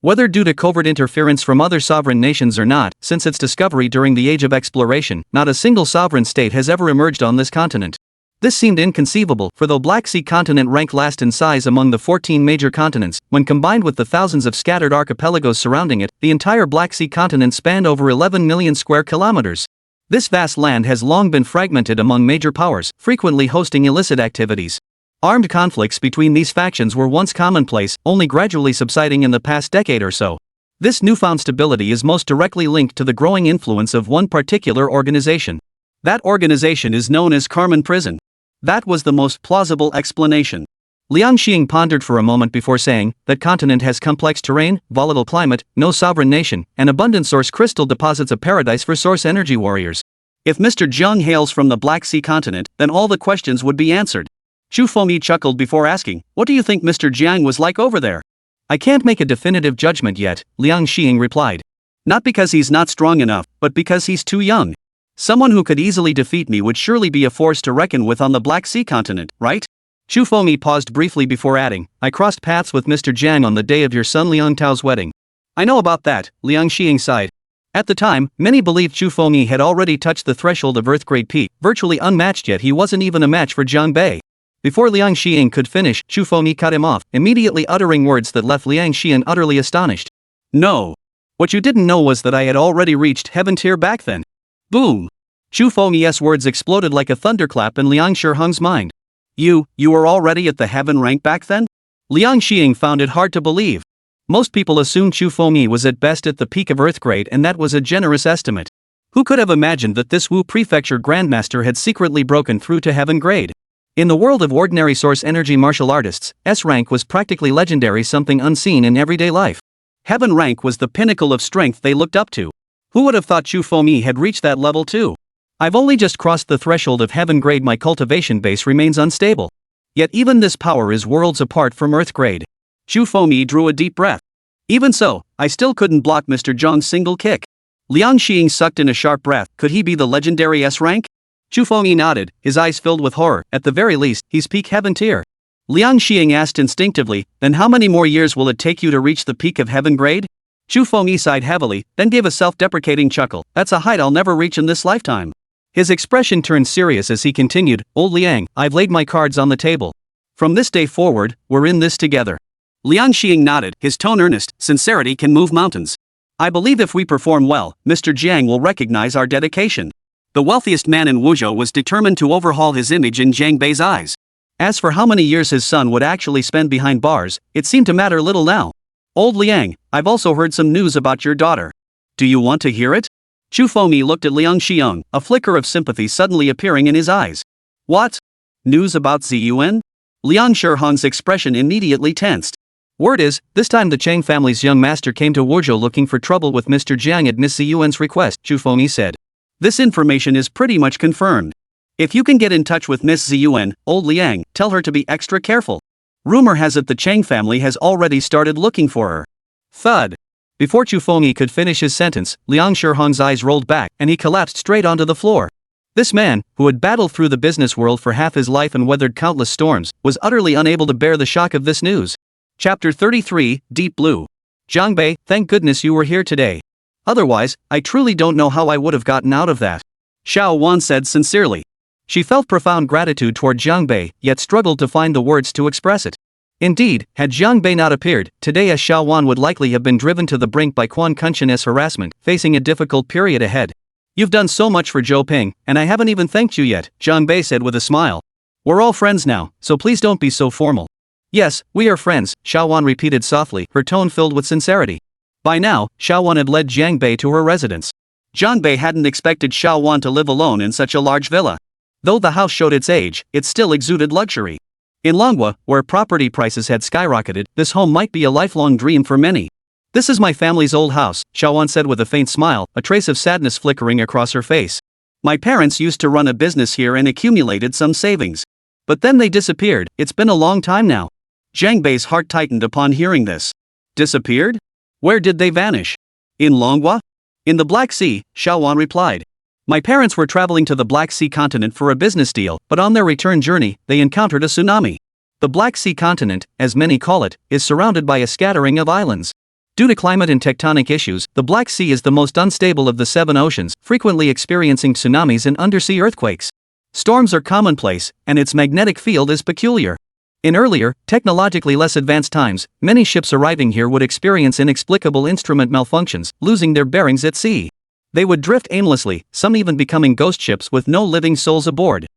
Whether due to covert interference from other sovereign nations or not, since its discovery during the Age of Exploration, not a single sovereign state has ever emerged on this continent. This seemed inconceivable, for though Black Sea continent ranked last in size among the 14 major continents, when combined with the thousands of scattered archipelagos surrounding it, the entire Black Sea continent spanned over 11 million square kilometers. This vast land has long been fragmented among major powers, frequently hosting illicit activities. Armed conflicts between these factions were once commonplace, only gradually subsiding in the past decade or so. This newfound stability is most directly linked to the growing influence of one particular organization. That organization is known as Carmen Prison. That was the most plausible explanation. Liang Xing pondered for a moment before saying, that continent has complex terrain, volatile climate, no sovereign nation, and abundant source crystal deposits, a paradise for source energy warriors. If Mr. Jiang hails from the Black Sea continent, then all the questions would be answered. Chu Fengmi chuckled before asking, what do you think Mr. Jiang was like over there? I can't make a definitive judgment yet, Liang Xing replied. Not because he's not strong enough, but because he's too young. Someone who could easily defeat me would surely be a force to reckon with on the Black Sea continent, right? Chu Fengmi paused briefly before adding, I crossed paths with Mr. Jiang on the day of your son Liang Tao's wedding. I know about that, Liang Xing sighed. At the time, many believed Chu Fengmi had already touched the threshold of Earth Grade peak, virtually unmatched, yet he wasn't even a match for Jiang Bei. Before Liang Xing could finish, Chu Fengmi cut him off, immediately uttering words that left Liang Xing utterly astonished. No. What you didn't know was that I had already reached heaven tier back then. Boom. Chu Fengmi's words exploded like a thunderclap in Liang Shiheng's mind. You were already at the heaven rank back then? Liang Xing found it hard to believe. Most people assumed Chu Fengmi was at best at the peak of Earth Grade, and that was a generous estimate. Who could have imagined that this Wu Prefecture Grandmaster had secretly broken through to heaven grade? In the world of ordinary source energy martial artists, S rank was practically legendary, something unseen in everyday life. Heaven rank was the pinnacle of strength they looked up to. Who would have thought Chu Fengmi had reached that level too? I've only just crossed the threshold of heaven grade, my cultivation base remains unstable. Yet even this power is worlds apart from Earth grade. Chu Fengmi drew a deep breath. Even so, I still couldn't block Mr. Zhang's single kick. Liang Xing sucked in a sharp breath. Could he be the legendary S rank? Chu Fengmi nodded, his eyes filled with horror. At the very least, he's peak heaven tier. Liang Xing asked instinctively, then how many more years will it take you to reach the peak of heaven grade? Chu Fengmi sighed heavily, then gave a self-deprecating chuckle. That's a height I'll never reach in this lifetime. His expression turned serious as he continued, Old Liang, I've laid my cards on the table. From this day forward, we're in this together. Liang Xing nodded, his tone earnest. Sincerity can move mountains. I believe if we perform well, Mr. Jiang will recognize our dedication. The wealthiest man in Wuzhou was determined to overhaul his image in Jiang Bei's eyes. As for how many years his son would actually spend behind bars, it seemed to matter little now. Old Liang, I've also heard some news about your daughter. Do you want to hear it? Chu Fengmi looked at Liang Xing, a flicker of sympathy suddenly appearing in his eyes. What? News about Ziyuan? Liang Shiheng's expression immediately tensed. Word is, this time the Chang family's young master came to Wuzhou looking for trouble with Mr. Jiang at Miss Ziyuan's request, Chu Fengmi said. This information is pretty much confirmed. If you can get in touch with Miss Ziyuan, Old Liang, tell her to be extra careful. Rumor has it the Chang family has already started looking for her. Thud. Before Chu Fengmi could finish his sentence, Liang Shiheng's eyes rolled back, and he collapsed straight onto the floor. This man, who had battled through the business world for half his life and weathered countless storms, was utterly unable to bear the shock of this news. Chapter 33, Deep Blue. Jiang Bei, thank goodness you were here today. Otherwise, I truly don't know how I would have gotten out of that. Xiao Wan said sincerely. She felt profound gratitude toward Jiang Bei, yet struggled to find the words to express it. Indeed, had Jiang Bei not appeared, today Xiao Wan would likely have been driven to the brink by Quan Kunshin's harassment, facing a difficult period ahead. You've done so much for Zhou Ping, and I haven't even thanked you yet, Jiang Bei said with a smile. We're all friends now, so please don't be so formal. Yes, we are friends, Xiao Wan repeated softly, her tone filled with sincerity. By now, Xiao Wan had led Jiang Bei to her residence. Jiang Bei hadn't expected Xiao Wan to live alone in such a large villa. Though the house showed its age, it still exuded luxury. In Manhwa, where property prices had skyrocketed, this home might be a lifelong dream for many. This is my family's old house, Xiao Wan said with a faint smile, a trace of sadness flickering across her face. My parents used to run a business here and accumulated some savings. But then they disappeared. It's been a long time now. Jiang Bei's heart tightened upon hearing this. Disappeared? Where did they vanish? In Longwa? In the Black Sea, Xiaowan replied. My parents were traveling to the Black Sea continent for a business deal, but on their return journey, they encountered a tsunami. The Black Sea continent, as many call it, is surrounded by a scattering of islands. Due to climate and tectonic issues, the Black Sea is the most unstable of the 7 oceans, frequently experiencing tsunamis and undersea earthquakes. Storms are commonplace, and its magnetic field is peculiar. In earlier, technologically less advanced times, many ships arriving here would experience inexplicable instrument malfunctions, losing their bearings at sea. They would drift aimlessly, some even becoming ghost ships with no living souls aboard.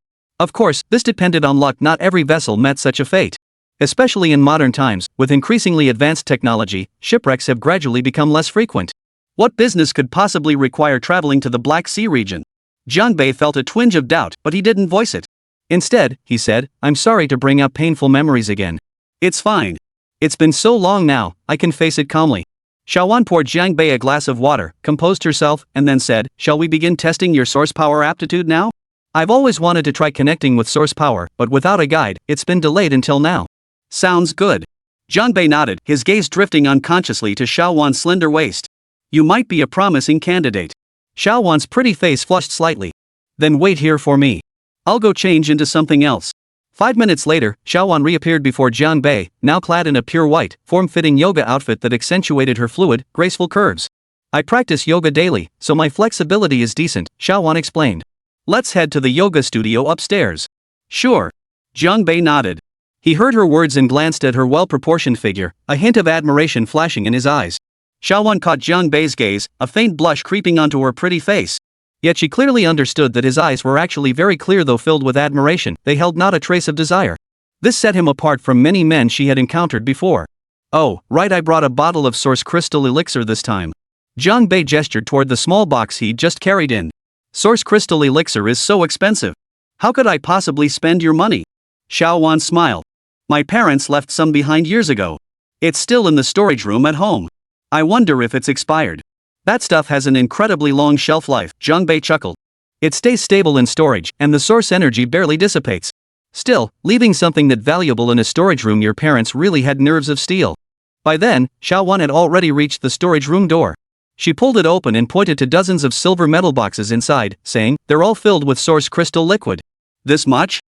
Of course, this depended on luck. Not every vessel met such a fate. Especially in modern times, with increasingly advanced technology, shipwrecks have gradually become less frequent. What business could possibly require traveling to the Black Sea region? Jiang Bei felt a twinge of doubt, but he didn't voice it. Instead, he said, I'm sorry to bring up painful memories again. It's fine. It's been so long now, I can face it calmly. Xiaowan poured Jiang Bei a glass of water, composed herself, and then said, shall we begin testing your source power aptitude now? I've always wanted to try connecting with source power, but without a guide, it's been delayed until now. Sounds good. Jiang Bei nodded, his gaze drifting unconsciously to Xiaowan's slender waist. You might be a promising candidate. Xiaowan's pretty face flushed slightly. Then wait here for me. I'll go change into something else. 5 minutes later, Xiaowan reappeared before Jiang Bei, now clad in a pure white, form-fitting yoga outfit that accentuated her fluid, graceful curves. I practice yoga daily, so my flexibility is decent, Xiaowan explained. Let's head to the yoga studio upstairs. Sure. Jiang Bei nodded. He heard her words and glanced at her well-proportioned figure, a hint of admiration flashing in his eyes. Xiaowan caught Jiang Bei's gaze, a faint blush creeping onto her pretty face. Yet she clearly understood that his eyes were actually very clear. Though filled with admiration, they held not a trace of desire. This set him apart from many men she had encountered before. Oh, right, I brought a bottle of source crystal elixir this time. Jiang Bei gestured toward the small box he'd just carried in. Source crystal elixir is so expensive. How could I possibly spend your money? Xiaowan smiled. My parents left some behind years ago. It's still in the storage room at home. I wonder if it's expired. That stuff has an incredibly long shelf life, Jiang Bei chuckled. It stays stable in storage, and the source energy barely dissipates. Still, leaving something that valuable in a storage room, your parents really had nerves of steel. By then, Xiaowan had already reached the storage room door. She pulled it open and pointed to dozens of silver metal boxes inside, saying, they're all filled with source crystal liquid. This much?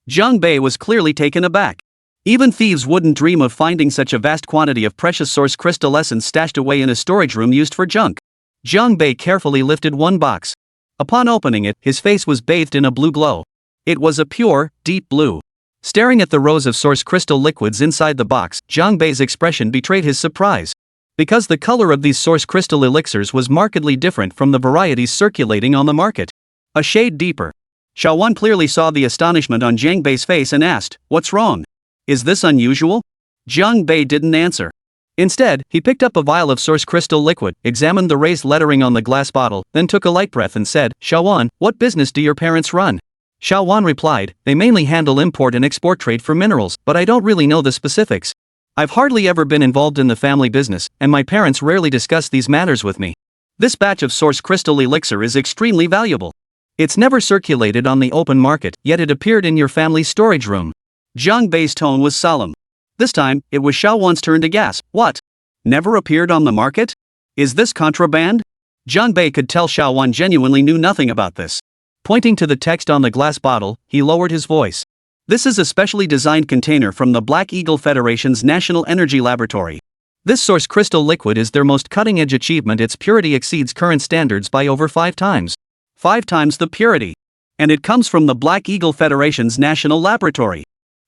Jiang Bei was clearly taken aback. Even thieves wouldn't dream of finding such a vast quantity of precious source crystal essence stashed away in a storage room used for junk. Jiang Bei carefully lifted one box. Upon opening it, his face was bathed in a blue glow. It was a pure, deep blue. Staring at the rows of source crystal liquids inside the box, Jiang Bei's expression betrayed his surprise. Because the color of these source crystal elixirs was markedly different from the varieties circulating on the market. A shade deeper. Xiaowan clearly saw the astonishment on Jiang Bei's face and asked, what's wrong? Is this unusual? Jiang Bei didn't answer. Instead, he picked up a vial of source crystal liquid, examined the raised lettering on the glass bottle, then took a light breath and said, Xiaowan, what business do your parents run? Xiaowan replied, they mainly handle import and export trade for minerals, but I don't really know the specifics. I've hardly ever been involved in the family business, and my parents rarely discuss these matters with me. This batch of source crystal elixir is extremely valuable. It's never circulated on the open market, yet it appeared in your family's storage room. Jiang Bei's tone was solemn. This time, it was Xiaowan's turn to gasp. What? Never appeared on the market? Is this contraband? Jiang Bei could tell Xiaowan genuinely knew nothing about this. Pointing to the text on the glass bottle, he lowered his voice. This is a specially designed container from the Black Eagle Federation's National Energy Laboratory. This source crystal liquid is their most cutting-edge achievement. Its purity exceeds current standards by over 5 times. 5 times the purity. And it comes from the Black Eagle Federation's National Laboratory.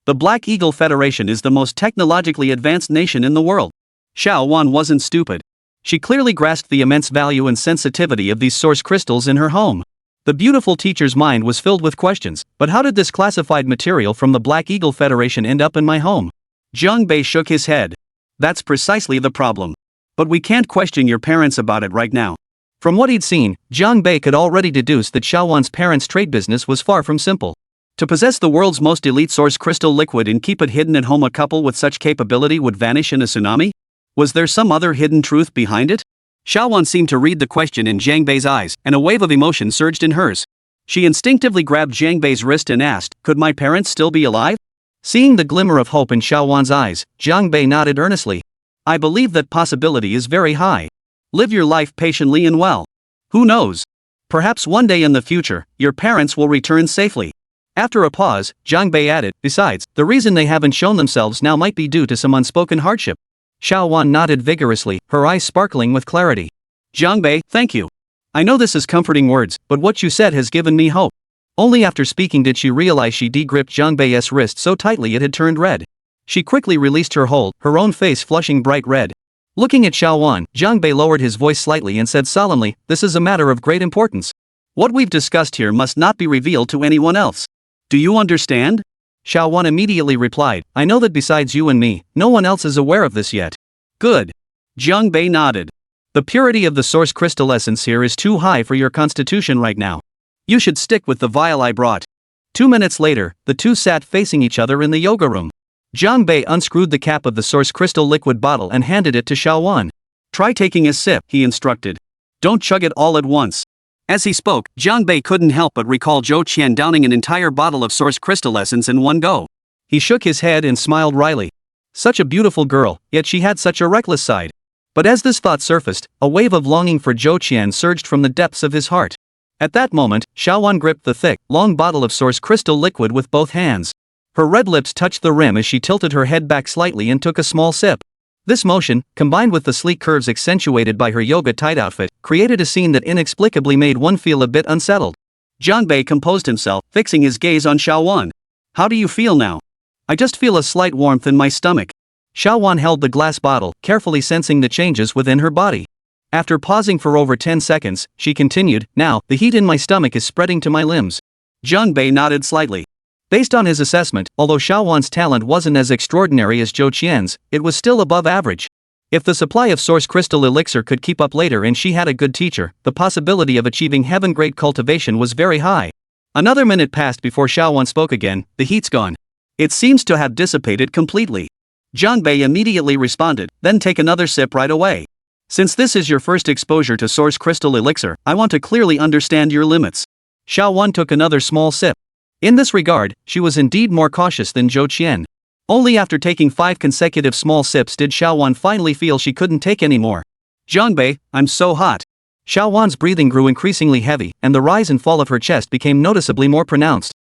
The Black Eagle Federation is the most technologically advanced nation in the world. Xiaowan wasn't stupid. She clearly grasped the immense value and sensitivity of these source crystals in her home. The beautiful teacher's mind was filled with questions, but how did this classified material from the Black Eagle Federation end up in my home? Jiang Bei shook his head. That's precisely the problem. But we can't question your parents about it right now. From what he'd seen, Jiang Bei could already deduce that Xiaowan's parents' trade business was far from simple. To possess the world's most elite source crystal liquid and keep it hidden at home, a couple with such capability would vanish in a tsunami? Was there some other hidden truth behind it? Xiaowan seemed to read the question in Jiang Bei's eyes, and a wave of emotion surged in hers. She instinctively grabbed Jiang Bei's wrist and asked, could my parents still be alive? Seeing the glimmer of hope in Xiaowan's eyes, Jiang Bei nodded earnestly. I believe that possibility is very high. Live your life patiently and well. Who knows? Perhaps one day in the future, your parents will return safely. After a pause, Zhang Bei added, besides, the reason they haven't shown themselves now might be due to some unspoken hardship. Xiao Wan nodded vigorously, her eyes sparkling with clarity. Zhang Bei, thank you. I know this is comforting words, but what you said has given me hope. Only after speaking did she realize she de-gripped Zhang Bei's wrist so tightly it had turned red. She quickly released her hold, her own face flushing bright red. Looking at Xiao Wan, Zhang Bei lowered his voice slightly and said solemnly, this is a matter of great importance. What we've discussed here must not be revealed to anyone else. Do you understand? Xiao Wan immediately replied, I know that besides you and me, no one else is aware of this yet. Good. Zhang Bei nodded. The purity of the source crystal essence here is too high for your constitution right now. You should stick with the vial I brought. 2 minutes later, the two sat facing each other in the yoga room. Zhang Bei unscrewed the cap of the source crystal liquid bottle and handed it to Xiao Wan. Try taking a sip, he instructed. Don't chug it all at once. As he spoke, Zhang Bei couldn't help but recall Zhou Qian downing an entire bottle of source crystal essence in one go. He shook his head and smiled wryly. Such a beautiful girl, yet she had such a reckless side. But as this thought surfaced, a wave of longing for Zhou Qian surged from the depths of his heart. At that moment, Xiao Wan gripped the thick, long bottle of source crystal liquid with both hands. Her red lips touched the rim as she tilted her head back slightly and took a small sip. This motion, combined with the sleek curves accentuated by her yoga tight outfit, created a scene that inexplicably made one feel a bit unsettled. Zhang Bei composed himself, fixing his gaze on Xiao Wan. How do you feel now? I just feel a slight warmth in my stomach. Xiao Wan held the glass bottle, carefully sensing the changes within her body. After pausing for over 10 seconds, she continued, now, the heat in my stomach is spreading to my limbs. Zhang Bei nodded slightly. Based on his assessment, although Xiao Wan's talent wasn't as extraordinary as Zhou Qian's, it was still above average. If the supply of source crystal elixir could keep up later and she had a good teacher, the possibility of achieving heaven-grade cultivation was very high. Another minute passed before Xiao Wan spoke again, the heat's gone. It seems to have dissipated completely. Zhang Bei immediately responded, then take another sip right away. Since this is your first exposure to source crystal elixir, I want to clearly understand your limits. Xiao Wan took another small sip. In this regard, she was indeed more cautious than Zhou Qian. Only after taking 5 consecutive small sips did Xiao Wan finally feel she couldn't take any more. Zhang Bei, I'm so hot. Xiao Wan's breathing grew increasingly heavy, and the rise and fall of her chest became noticeably more pronounced.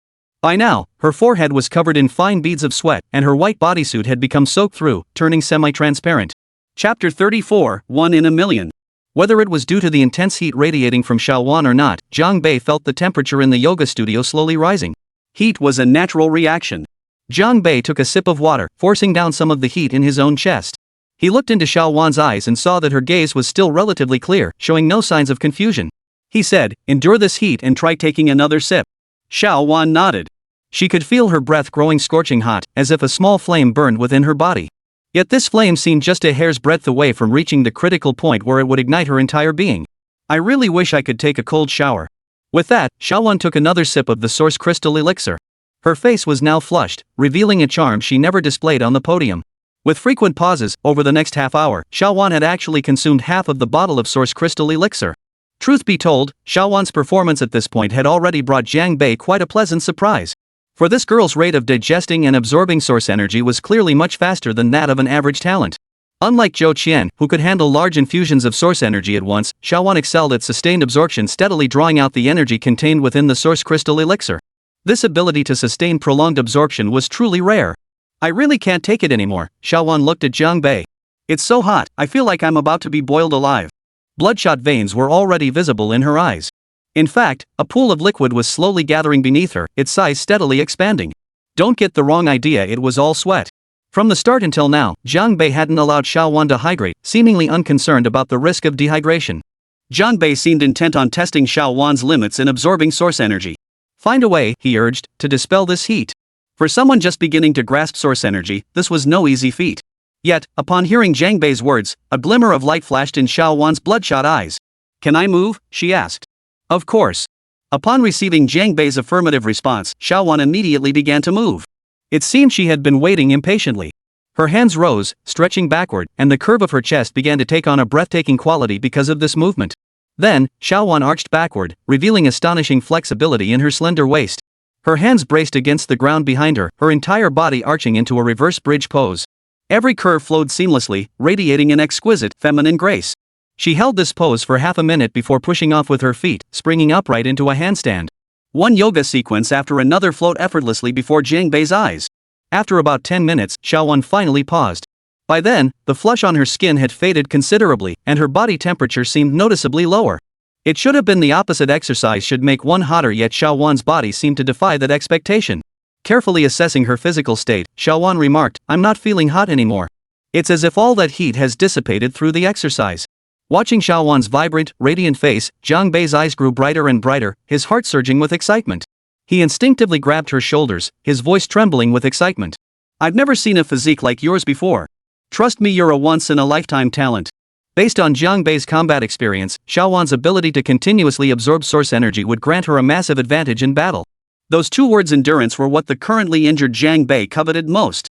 By now, her forehead was covered in fine beads of sweat, and her white bodysuit had become soaked through, turning semi-transparent. Chapter 34, 1 in a Million. Whether it was due to the intense heat radiating from Xiao Wan or not, Zhang Bei felt the temperature in the yoga studio slowly rising. Heat was a natural reaction. Zhang Bei took a sip of water, forcing down some of the heat in his own chest. He looked into Xiao Wan's eyes and saw that her gaze was still relatively clear, showing no signs of confusion. He said, endure this heat and try taking another sip. Xiao Wan nodded. She could feel her breath growing scorching hot, as if a small flame burned within her body. Yet this flame seemed just a hair's breadth away from reaching the critical point where it would ignite her entire being. I really wish I could take a cold shower. With that, Xiao Wan took another sip of the source crystal elixir. Her face was now flushed, revealing a charm she never displayed on the podium. With frequent pauses, over the next half hour, Xiao Wan had actually consumed half of the bottle of source crystal elixir. Truth be told, Xiao Wan's performance at this point had already brought Zhang Bei quite a pleasant surprise. For this girl's rate of digesting and absorbing source energy was clearly much faster than that of an average talent. Unlike Zhou Qian, who could handle large infusions of source energy at once, Xiao Wan excelled at sustained absorption, steadily drawing out the energy contained within the source crystal elixir. This ability to sustain prolonged absorption was truly rare. I really can't take it anymore, Xiao Wan looked at Zhang Bei. It's so hot, I feel like I'm about to be boiled alive. Bloodshot veins were already visible in her eyes. In fact, a pool of liquid was slowly gathering beneath her, its size steadily expanding. Don't get the wrong idea, it was all sweat. From the start until now, Zhang Bei hadn't allowed Xiao Wan to hydrate, seemingly unconcerned about the risk of dehydration. Zhang Bei seemed intent on testing Xiao Wan's limits in absorbing source energy. Find a way, he urged, to dispel this heat. For someone just beginning to grasp source energy, this was no easy feat. Yet, upon hearing Zhang Bei's words, a glimmer of light flashed in Xiao Wan's bloodshot eyes. Can I move? She asked. Of course. Upon receiving Zhang Bei's affirmative response, Xiao Wan immediately began to move. It seemed she had been waiting impatiently. Her hands rose, stretching backward, and the curve of her chest began to take on a breathtaking quality because of this movement. Then, Xiao Wan arched backward, revealing astonishing flexibility in her slender waist. Her hands braced against the ground behind her, her entire body arching into a reverse bridge pose. Every curve flowed seamlessly, radiating an exquisite, feminine grace. She held this pose for half a minute before pushing off with her feet, springing upright into a handstand. One yoga sequence after another flowed effortlessly before Jiang Bei's eyes. After about 10 minutes, Xiaowan finally paused. By then, the flush on her skin had faded considerably, and her body temperature seemed noticeably lower. It should have been the opposite. Exercise should make one hotter, yet Xiaowan's body seemed to defy that expectation. Carefully assessing her physical state, Xiaowan remarked, "I'm not feeling hot anymore. It's as if all that heat has dissipated through the exercise." Watching Xiaowan's vibrant, radiant face, Jiang Bei's eyes grew brighter and brighter, his heart surging with excitement. He instinctively grabbed her shoulders, his voice trembling with excitement. "I've never seen a physique like yours before. Trust me, you're a once-in-a-lifetime talent." Based on Jiang Bei's combat experience, Xiaowan's ability to continuously absorb source energy would grant her a massive advantage in battle. Those two words, endurance, were what the currently injured Jiang Bei coveted most.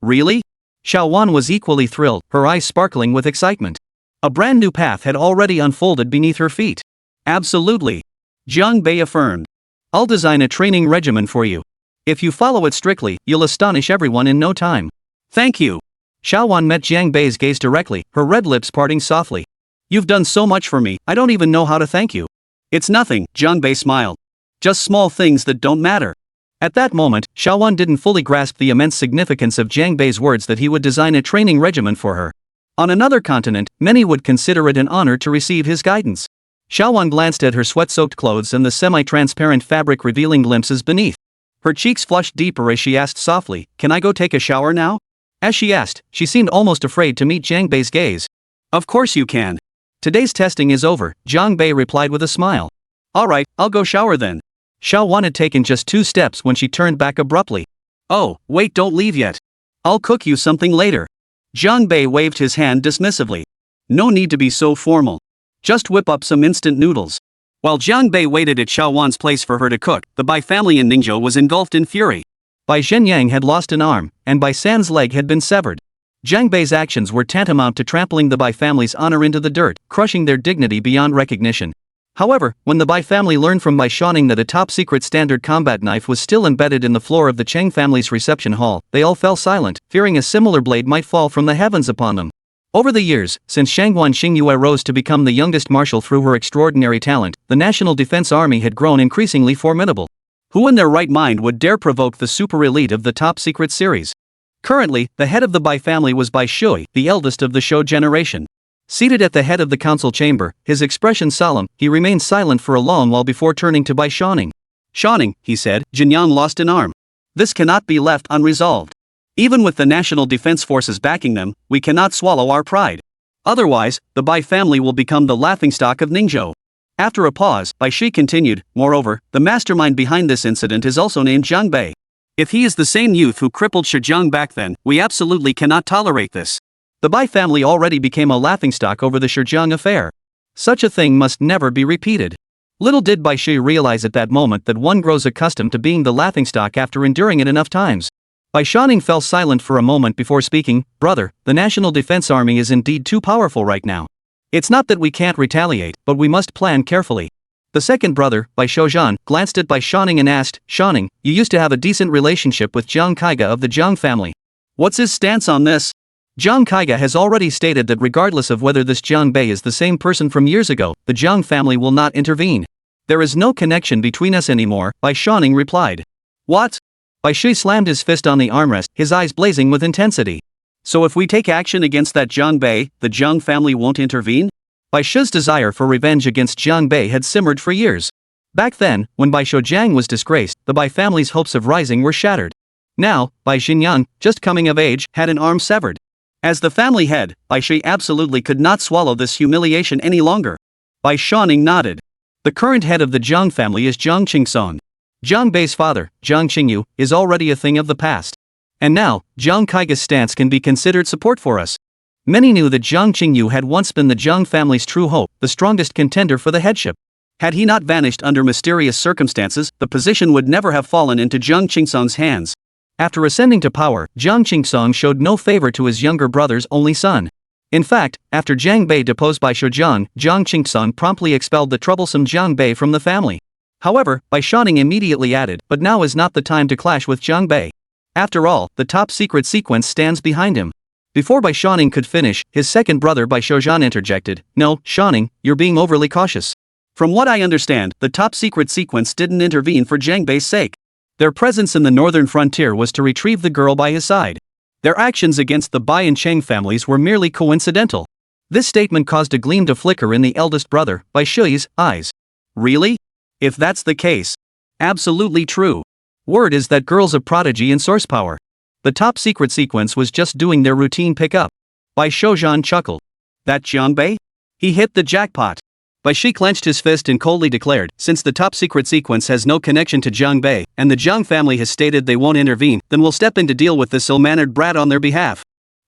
Really? Xiaowan was equally thrilled, her eyes sparkling with excitement. A brand new path had already unfolded beneath her feet. "Absolutely," Jiang Bei affirmed. "I'll design a training regimen for you. If you follow it strictly, you'll astonish everyone in no time." "Thank you." Xiaowan met Jiang Bei's gaze directly, her red lips parting softly. "You've done so much for me, I don't even know how to thank you." "It's nothing," Jiang Bei smiled. "Just small things that don't matter." At that moment, Xiaowan didn't fully grasp the immense significance of Jiang Bei's words that he would design a training regimen for her. On another continent, many would consider it an honor to receive his guidance. Xiaowan glanced at her sweat-soaked clothes and the semi-transparent fabric revealing glimpses beneath. Her cheeks flushed deeper as she asked softly, "Can I go take a shower now?" As she asked, she seemed almost afraid to meet Jiang Bei's gaze. "Of course you can. Today's testing is over," Jiang Bei replied with a smile. "Alright, I'll go shower then." Xiaowan had taken just 2 steps when she turned back abruptly. "Oh, wait, don't leave yet. I'll cook you something later." Jiang Bei waved his hand dismissively. "No need to be so formal. Just whip up some instant noodles." While Jiang Bei waited at Xiaowan's place for her to cook, the Bai family in Ningzhou was engulfed in fury. Bai Zhenyang had lost an arm, and Bai San's leg had been severed. Jiang Bei's actions were tantamount to trampling the Bai family's honor into the dirt, crushing their dignity beyond recognition. However, when the Bai family learned from Bai Shaoning that a top-secret standard combat knife was still embedded in the floor of the Cheng family's reception hall, they all fell silent, fearing a similar blade might fall from the heavens upon them. Over the years, since Shangguan Xingyue rose to become the youngest marshal through her extraordinary talent, the National Defense Army had grown increasingly formidable. Who in their right mind would dare provoke the super elite of the top-secret series? Currently, the head of the Bai family was Bai Shui, the eldest of the Shou generation. Seated at the head of the council chamber, his expression solemn, he remained silent for a long while before turning to Bai Shaoning. "Shaoning," he said, "Jinyan lost an arm. This cannot be left unresolved. Even with the National Defense Forces backing them, we cannot swallow our pride. Otherwise, the Bai family will become the laughingstock of Ningzhou." After a pause, Bai Shi continued, "Moreover, the mastermind behind this incident is also named Jiang Bei. If he is the same youth who crippled Shijiang back then, we absolutely cannot tolerate this. The Bai family already became a laughingstock over the Shijiang affair. Such a thing must never be repeated." Little did Bai Shi realize at that moment that one grows accustomed to being the laughingstock after enduring it enough times. Bai Shaoning fell silent for a moment before speaking. "Brother, the National Defense Army is indeed too powerful right now. It's not that we can't retaliate, but we must plan carefully." The second brother, Bai Shouzhan, glanced at Bai Shaoning and asked, "Shaoning, you used to have a decent relationship with Jiang Kaiga of the Jiang family. What's his stance on this?" Jiang Kaiga has already stated that regardless of whether this Jiang Bei is the same person from years ago, the Jiang family will not intervene. "There is no connection between us anymore," Bai Shaoning replied. "What?" Bai Shi slammed his fist on the armrest, his eyes blazing with intensity. "So if we take action against that Jiang Bei, the Jiang family won't intervene?" Bai Shi's desire for revenge against Jiang Bei had simmered for years. Back then, when Bai Shoujiang was disgraced, the Bai family's hopes of rising were shattered. Now, Bai Xinyan, just coming of age, had an arm severed. As the family head, Bai Shi absolutely could not swallow this humiliation any longer. Bai Shaoning nodded. The current head of the Jiang family is Jiang Qingsong. Jiang Bei's father, Jiang Qingyu, is already a thing of the past. And now, Jiang Kaiga's stance can be considered support for us. Many knew that Jiang Qingyu had once been the Jiang family's true hope, the strongest contender for the headship. Had he not vanished under mysterious circumstances, the position would never have fallen into Jiang Qingsong's hands. After ascending to power, Jiang Qingsong showed no favor to his younger brother's only son. In fact, after Jiang Bei deposed Bai Shoujiang, Jiang Qingsong promptly expelled the troublesome Jiang Bei from the family. However, Bai Shaoning immediately added, "But now is not the time to clash with Jiang Bei. After all, the top secret sequence stands behind him. Before Bai Shaoning could finish, his second brother Bai Shoujan interjected, "No, Shaoning, you're being overly cautious." From what I understand, the top secret sequence didn't intervene for Jiang Bei's sake. Their presence in the northern frontier was to retrieve the girl by his side. Their actions against the Bai and Cheng families were merely coincidental. This statement caused a gleam to flicker in the eldest brother, Bai Shui's, eyes. Really? If that's the case. Absolutely true. Word is that girls of prodigy and source power. The top secret sequence was just doing their routine pickup. Bai Shoujan chuckled. That Jiang Bei? He hit the jackpot. Bai Shi clenched his fist and coldly declared, since the top secret sequence has no connection to Jiang Bei, and the Jiang family has stated they won't intervene, then we'll step in to deal with this ill-mannered brat on their behalf.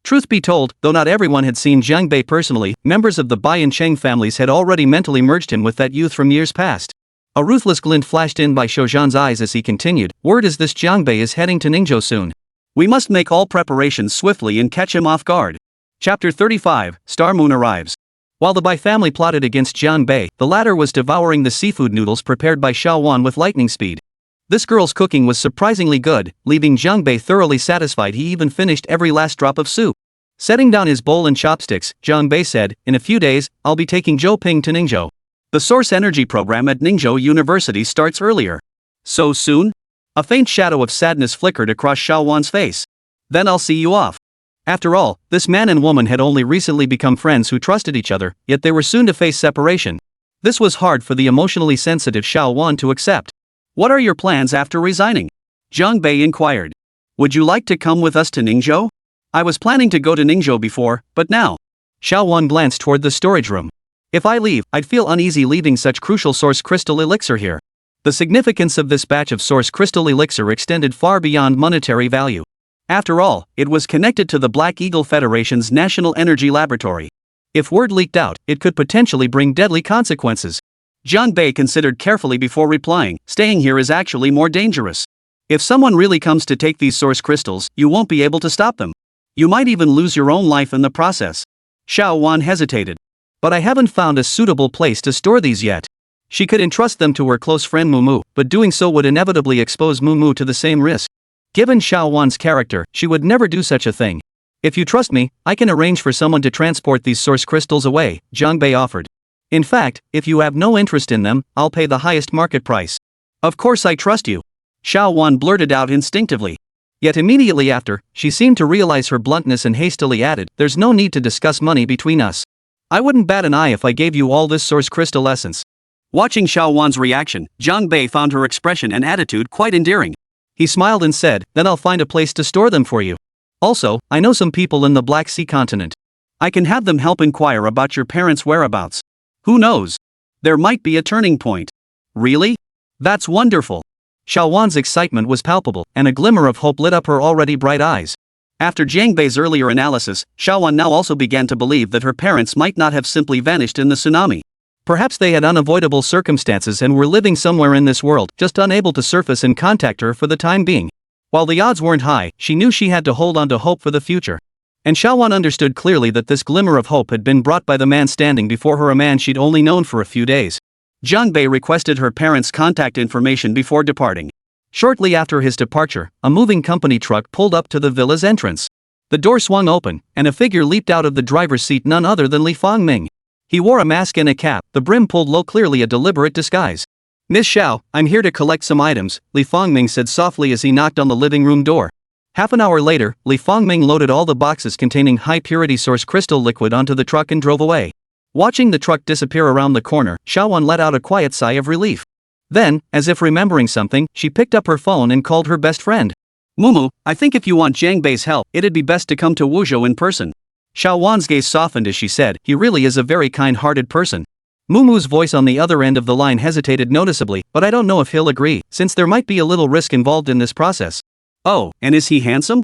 Truth be told, though not everyone had seen Jiang Bei personally, members of the Bai and Cheng families had already mentally merged him with that youth from years past. A ruthless glint flashed in Bai Shoujan's eyes as he continued, word is this Jiang Bei is heading to Ningzhou soon. We must make all preparations swiftly and catch him off guard. Chapter 35, Star Moon arrives. While the Bai family plotted against Jiang Bei, the latter was devouring the seafood noodles prepared by Xiao Wan with lightning speed. This girl's cooking was surprisingly good, leaving Jiang Bei thoroughly satisfied. He even finished every last drop of soup. Setting down his bowl and chopsticks, Jiang Bei said, "In a few days, I'll be taking Zhou Ping to Ningzhou. The Source Energy program at Ningzhou University starts earlier." So soon? A faint shadow of sadness flickered across Xiao Wan's face. "Then I'll see you off." After all, this man and woman had only recently become friends who trusted each other, yet they were soon to face separation. This was hard for the emotionally sensitive Xiao Wan to accept. "What are your plans after resigning?" Jiang Bei inquired. "Would you like to come with us to Ningzhou? I was planning to go to Ningzhou before, but now." Xiao Wan glanced toward the storage room. "If I leave, I'd feel uneasy leaving such crucial source crystal elixir here." The significance of this batch of source crystal elixir extended far beyond monetary value. After all, it was connected to the Black Eagle Federation's National Energy Laboratory. If word leaked out, it could potentially bring deadly consequences. Jiang Bei considered carefully before replying, "Staying here is actually more dangerous. If someone really comes to take these source crystals, you won't be able to stop them. You might even lose your own life in the process." Xiao Wan hesitated. "But I haven't found a suitable place to store these yet." She could entrust them to her close friend Mumu, but doing so would inevitably expose Mumu to the same risk. Given Xiao Wan's character, she would never do such a thing. "If you trust me, I can arrange for someone to transport these source crystals away," Jiang Bei offered. "In fact, if you have no interest in them, I'll pay the highest market price." "Of course I trust you," Xiao Wan blurted out instinctively. Yet immediately after, she seemed to realize her bluntness and hastily added, "There's no need to discuss money between us. I wouldn't bat an eye if I gave you all this source crystal essence." Watching Xiao Wan's reaction, Jiang Bei found her expression and attitude quite endearing. He smiled and said, "Then I'll find a place to store them for you. Also, I know some people in the Black Sea continent. I can have them help inquire about your parents' whereabouts. Who knows? There might be a turning point." "Really? That's wonderful." Xiao Wan's excitement was palpable, and a glimmer of hope lit up her already bright eyes. After Jiang Bei's earlier analysis, Xiao Wan now also began to believe that her parents might not have simply vanished in the tsunami. Perhaps they had unavoidable circumstances and were living somewhere in this world, just unable to surface and contact her for the time being. While the odds weren't high, she knew she had to hold on to hope for the future. And Xiao Wan understood clearly that this glimmer of hope had been brought by the man standing before her, a man she'd only known for a few days. Jiang Bei requested her parents' contact information before departing. Shortly after his departure, a moving company truck pulled up to the villa's entrance. The door swung open, and a figure leaped out of the driver's seat, none other than Li Fangming. He wore a mask and a cap, the brim pulled low, clearly a deliberate disguise. "Miss Xiao, I'm here to collect some items," Li Fangming said softly as he knocked on the living room door. Half an hour later, Li Fangming loaded all the boxes containing high-purity source crystal liquid onto the truck and drove away. Watching the truck disappear around the corner, Xiao Wan let out a quiet sigh of relief. Then, as if remembering something, she picked up her phone and called her best friend. "Mumu, I think if you want Jiang Bei's help, it'd be best to come to Wuzhou in person." Xiao Wan's gaze softened as she said, "He really is a very kind-hearted person." Mumu's voice on the other end of the line hesitated noticeably, "But I don't know if he'll agree, since there might be a little risk involved in this process." "Oh, and is he handsome?"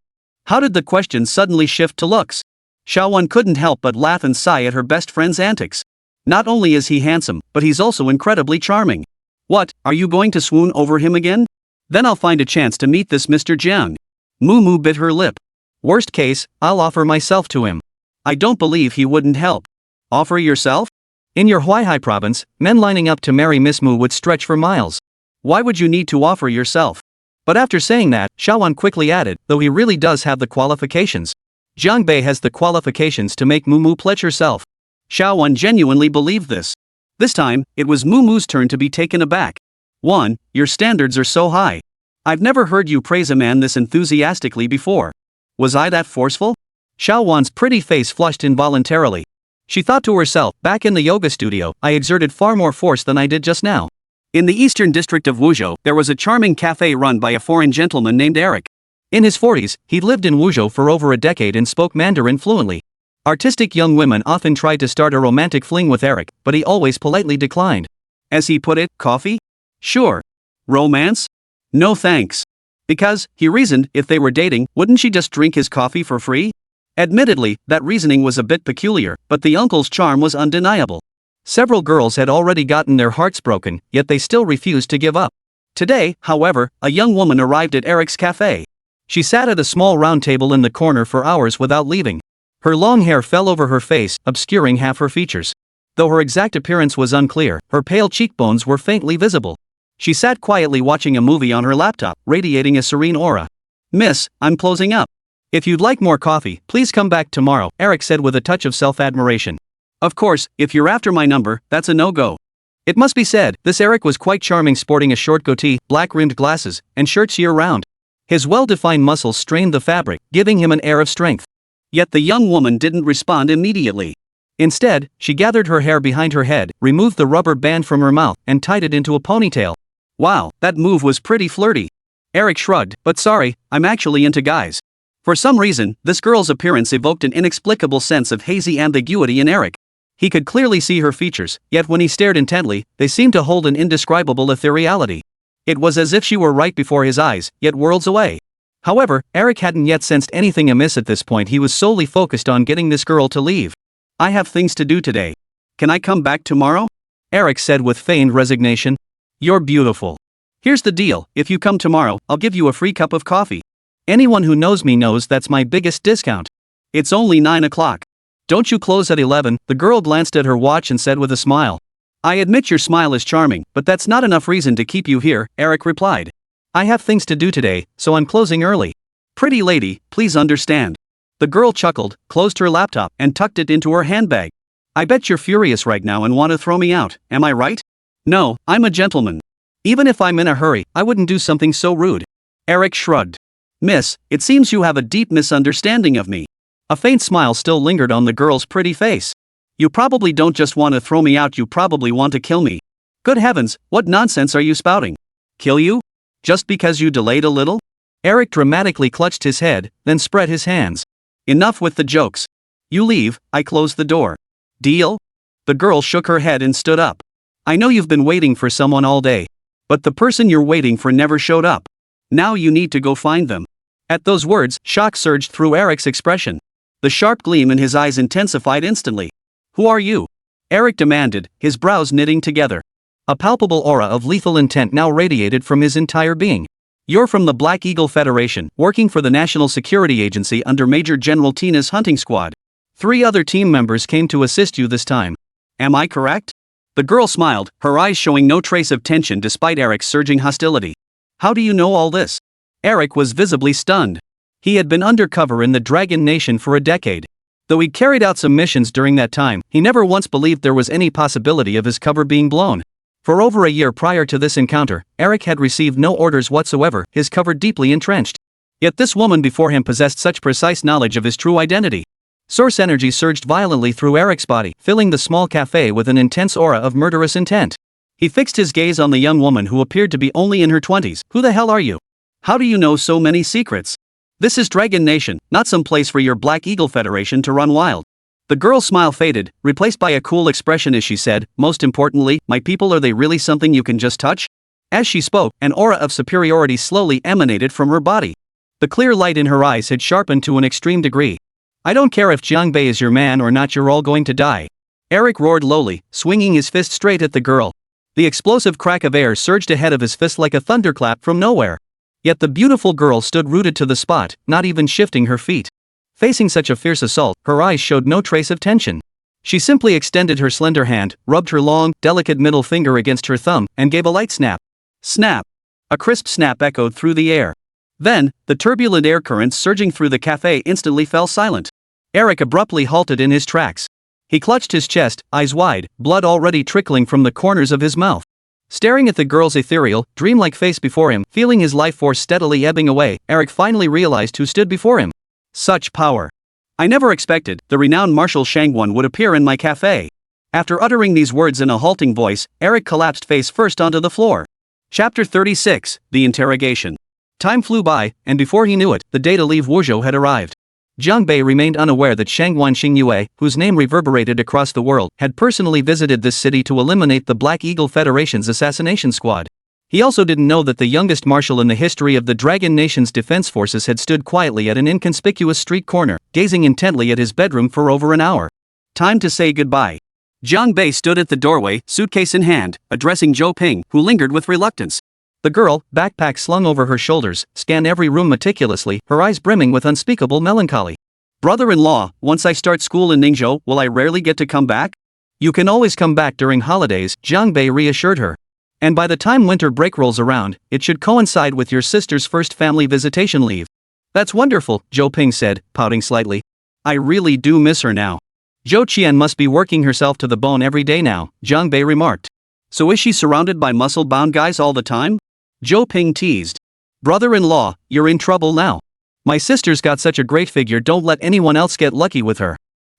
How did the question suddenly shift to looks? Xiao Wan couldn't help but laugh and sigh at her best friend's antics. Not only is he handsome, but he's also incredibly charming. "What, are you going to swoon over him again? Then I'll find a chance to meet this Mr. Jiang." Mumu bit her lip. "Worst case, I'll offer myself to him." "I don't believe he wouldn't help." "Offer yourself?" "In your Huaihai province, men lining up to marry Miss Mu would stretch for miles. Why would you need to offer yourself?" But after saying that, Xiao Wan quickly added, "Though he really does have the qualifications." Jiang Bei has the qualifications to make Mumu pledge herself. Xiaowan genuinely believed this. This time, it was Mumu's turn to be taken aback. 1. Your standards are so high. I've never heard you praise a man this enthusiastically before. Was I that forceful? Xiaowan's pretty face flushed involuntarily. She thought to herself, back in the yoga studio, I exerted far more force than I did just now. In the eastern district of Wuzhou, there was a charming cafe run by a foreign gentleman named Eric. In his 40s, he'd lived in Wuzhou for over a decade and spoke Mandarin fluently. Artistic young women often tried to start a romantic fling with Eric, but he always politely declined. As he put it, coffee? Sure. Romance? No thanks. Because, he reasoned, if they were dating, wouldn't she just drink his coffee for free? Admittedly, that reasoning was a bit peculiar, but the uncle's charm was undeniable. Several girls had already gotten their hearts broken, yet they still refused to give up. Today, however, a young woman arrived at Eric's cafe. She sat at a small round table in the corner for hours without leaving. Her long hair fell over her face, obscuring half her features. Though her exact appearance was unclear, her pale cheekbones were faintly visible. She sat quietly watching a movie on her laptop, radiating a serene aura. Miss, I'm closing up. If you'd like more coffee, please come back tomorrow, Eric said with a touch of self-admiration. Of course, if you're after my number, that's a no-go. It must be said, this Eric was quite charming, sporting a short goatee, black-rimmed glasses, and shirts year-round. His well-defined muscles strained the fabric, giving him an air of strength. Yet the young woman didn't respond immediately. Instead, she gathered her hair behind her head, removed the rubber band from her mouth, and tied it into a ponytail. Wow, that move was pretty flirty. Eric shrugged, but sorry, I'm actually into guys. For some reason, this girl's appearance evoked an inexplicable sense of hazy ambiguity in Eric. He could clearly see her features, yet when he stared intently, they seemed to hold an indescribable ethereality. It was as if she were right before his eyes, yet worlds away. However, Eric hadn't yet sensed anything amiss at this point. He was solely focused on getting this girl to leave. I have things to do today. Can I come back tomorrow? Eric said with feigned resignation. You're beautiful. Here's the deal, if you come tomorrow, I'll give you a free cup of coffee. Anyone who knows me knows that's my biggest discount. It's only 9 o'clock. Don't you close at 11? The girl glanced at her watch and said with a smile. I admit your smile is charming, but that's not enough reason to keep you here, Eric replied. I have things to do today, so I'm closing early. Pretty lady, please understand. The girl chuckled, closed her laptop, and tucked it into her handbag. I bet you're furious right now and want to throw me out, am I right? No, I'm a gentleman. Even if I'm in a hurry, I wouldn't do something so rude. Eric shrugged. Miss, it seems you have a deep misunderstanding of me. A faint smile still lingered on the girl's pretty face. You probably don't just want to throw me out, you probably want to kill me. Good heavens, what nonsense are you spouting? Kill you? Just because you delayed a little? Eric dramatically clutched his head, then spread his hands. Enough with the jokes. You leave, I close the door. Deal? The girl shook her head and stood up. I know you've been waiting for someone all day. But the person you're waiting for never showed up. Now you need to go find them. At those words, shock surged through Eric's expression. The sharp gleam in his eyes intensified instantly. Who are you? Eric demanded, his brows knitting together. A palpable aura of lethal intent now radiated from his entire being. You're from the Black Eagle Federation, working for the National Security Agency under Major General Tina's hunting squad. 3 other team members came to assist you this time. Am I correct? The girl smiled, her eyes showing no trace of tension despite Eric's surging hostility. How do you know all this? Eric was visibly stunned. He had been undercover in the Dragon Nation for a decade. Though he carried out some missions during that time, he never once believed there was any possibility of his cover being blown. For over a year prior to this encounter, Eric had received no orders whatsoever, his cover deeply entrenched. Yet this woman before him possessed such precise knowledge of his true identity. Source energy surged violently through Eric's body, filling the small cafe with an intense aura of murderous intent. He fixed his gaze on the young woman who appeared to be only in her 20s. Who the hell are you? How do you know so many secrets? This is Dragon Nation, not some place for your Black Eagle Federation to run wild. The girl's smile faded, replaced by a cool expression as she said, most importantly, my people, are they really something you can just touch? As she spoke, an aura of superiority slowly emanated from her body. The clear light in her eyes had sharpened to an extreme degree. I don't care if Jiang Bei is your man or not, you're all going to die. Eric roared lowly, swinging his fist straight at the girl. The explosive crack of air surged ahead of his fist like a thunderclap from nowhere. Yet the beautiful girl stood rooted to the spot, not even shifting her feet. Facing such a fierce assault, her eyes showed no trace of tension. She simply extended her slender hand, rubbed her long, delicate middle finger against her thumb, and gave a light snap. Snap! A crisp snap echoed through the air. Then, the turbulent air currents surging through the cafe instantly fell silent. Eric abruptly halted in his tracks. He clutched his chest, eyes wide, blood already trickling from the corners of his mouth. Staring at the girl's ethereal, dreamlike face before him, feeling his life force steadily ebbing away, Eric finally realized who stood before him. Such power. I never expected the renowned Marshal Shangwon would appear in my cafe. After uttering these words in a halting voice, Eric collapsed face first onto the floor. Chapter 36, The Interrogation. Time flew by, and before he knew it, the day to leave Wuzhou had arrived. Jiang Bei remained unaware that Shangwan Xingyue, whose name reverberated across the world, had personally visited this city to eliminate the Black Eagle Federation's assassination squad. He also didn't know that the youngest marshal in the history of the Dragon Nation's defense forces had stood quietly at an inconspicuous street corner, gazing intently at his bedroom for over an hour. Time to say goodbye. Jiang Bei stood at the doorway, suitcase in hand, addressing Zhou Ping, who lingered with reluctance. The girl, backpack slung over her shoulders, scanned every room meticulously, her eyes brimming with unspeakable melancholy. Brother-in-law, once I start school in Ningzhou, will I rarely get to come back? You can always come back during holidays, Jiang Bei reassured her. And by the time winter break rolls around, it should coincide with your sister's first family visitation leave. That's wonderful, Zhou Ping said, pouting slightly. I really do miss her now. Zhou Qian must be working herself to the bone every day now, Jiang Bei remarked. So is she surrounded by muscle-bound guys all the time? Zhou Ping teased. Brother-in-law, you're in trouble now. My sister's got such a great figure, don't let anyone else get lucky with her.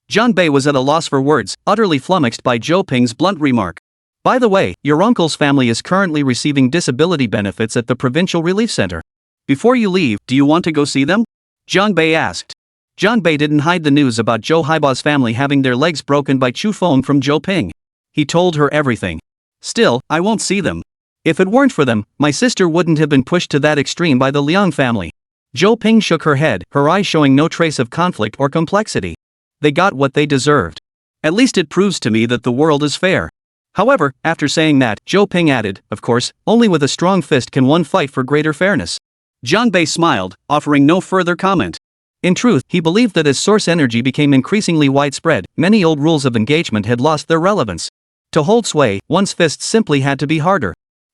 Jiang Bei was at a loss for words, utterly flummoxed by Zhou Ping's blunt remark. By the way, your uncle's family is currently receiving disability benefits at the Provincial Relief Center. Before you leave, do you want to go see them? Jiang Bei asked. Jiang Bei didn't hide the news about Zhou Haiba's family having their legs broken by Chu Feng from Zhou Ping. He told her everything. Still, I won't see them. If it weren't for them, my sister wouldn't have been pushed to that extreme by the Liang family. Zhou Ping shook her head, her eyes showing no trace of conflict or complexity. They got what they deserved. At least it proves to me that the world is fair. However, after saying that, Zhou Ping added, of course, only with a strong fist can one fight for greater fairness. Jiang Bei smiled, offering no further comment. In truth, he believed that as source energy became increasingly widespread, many old rules of engagement had lost their relevance. To hold sway, one's fists simply had to be harder.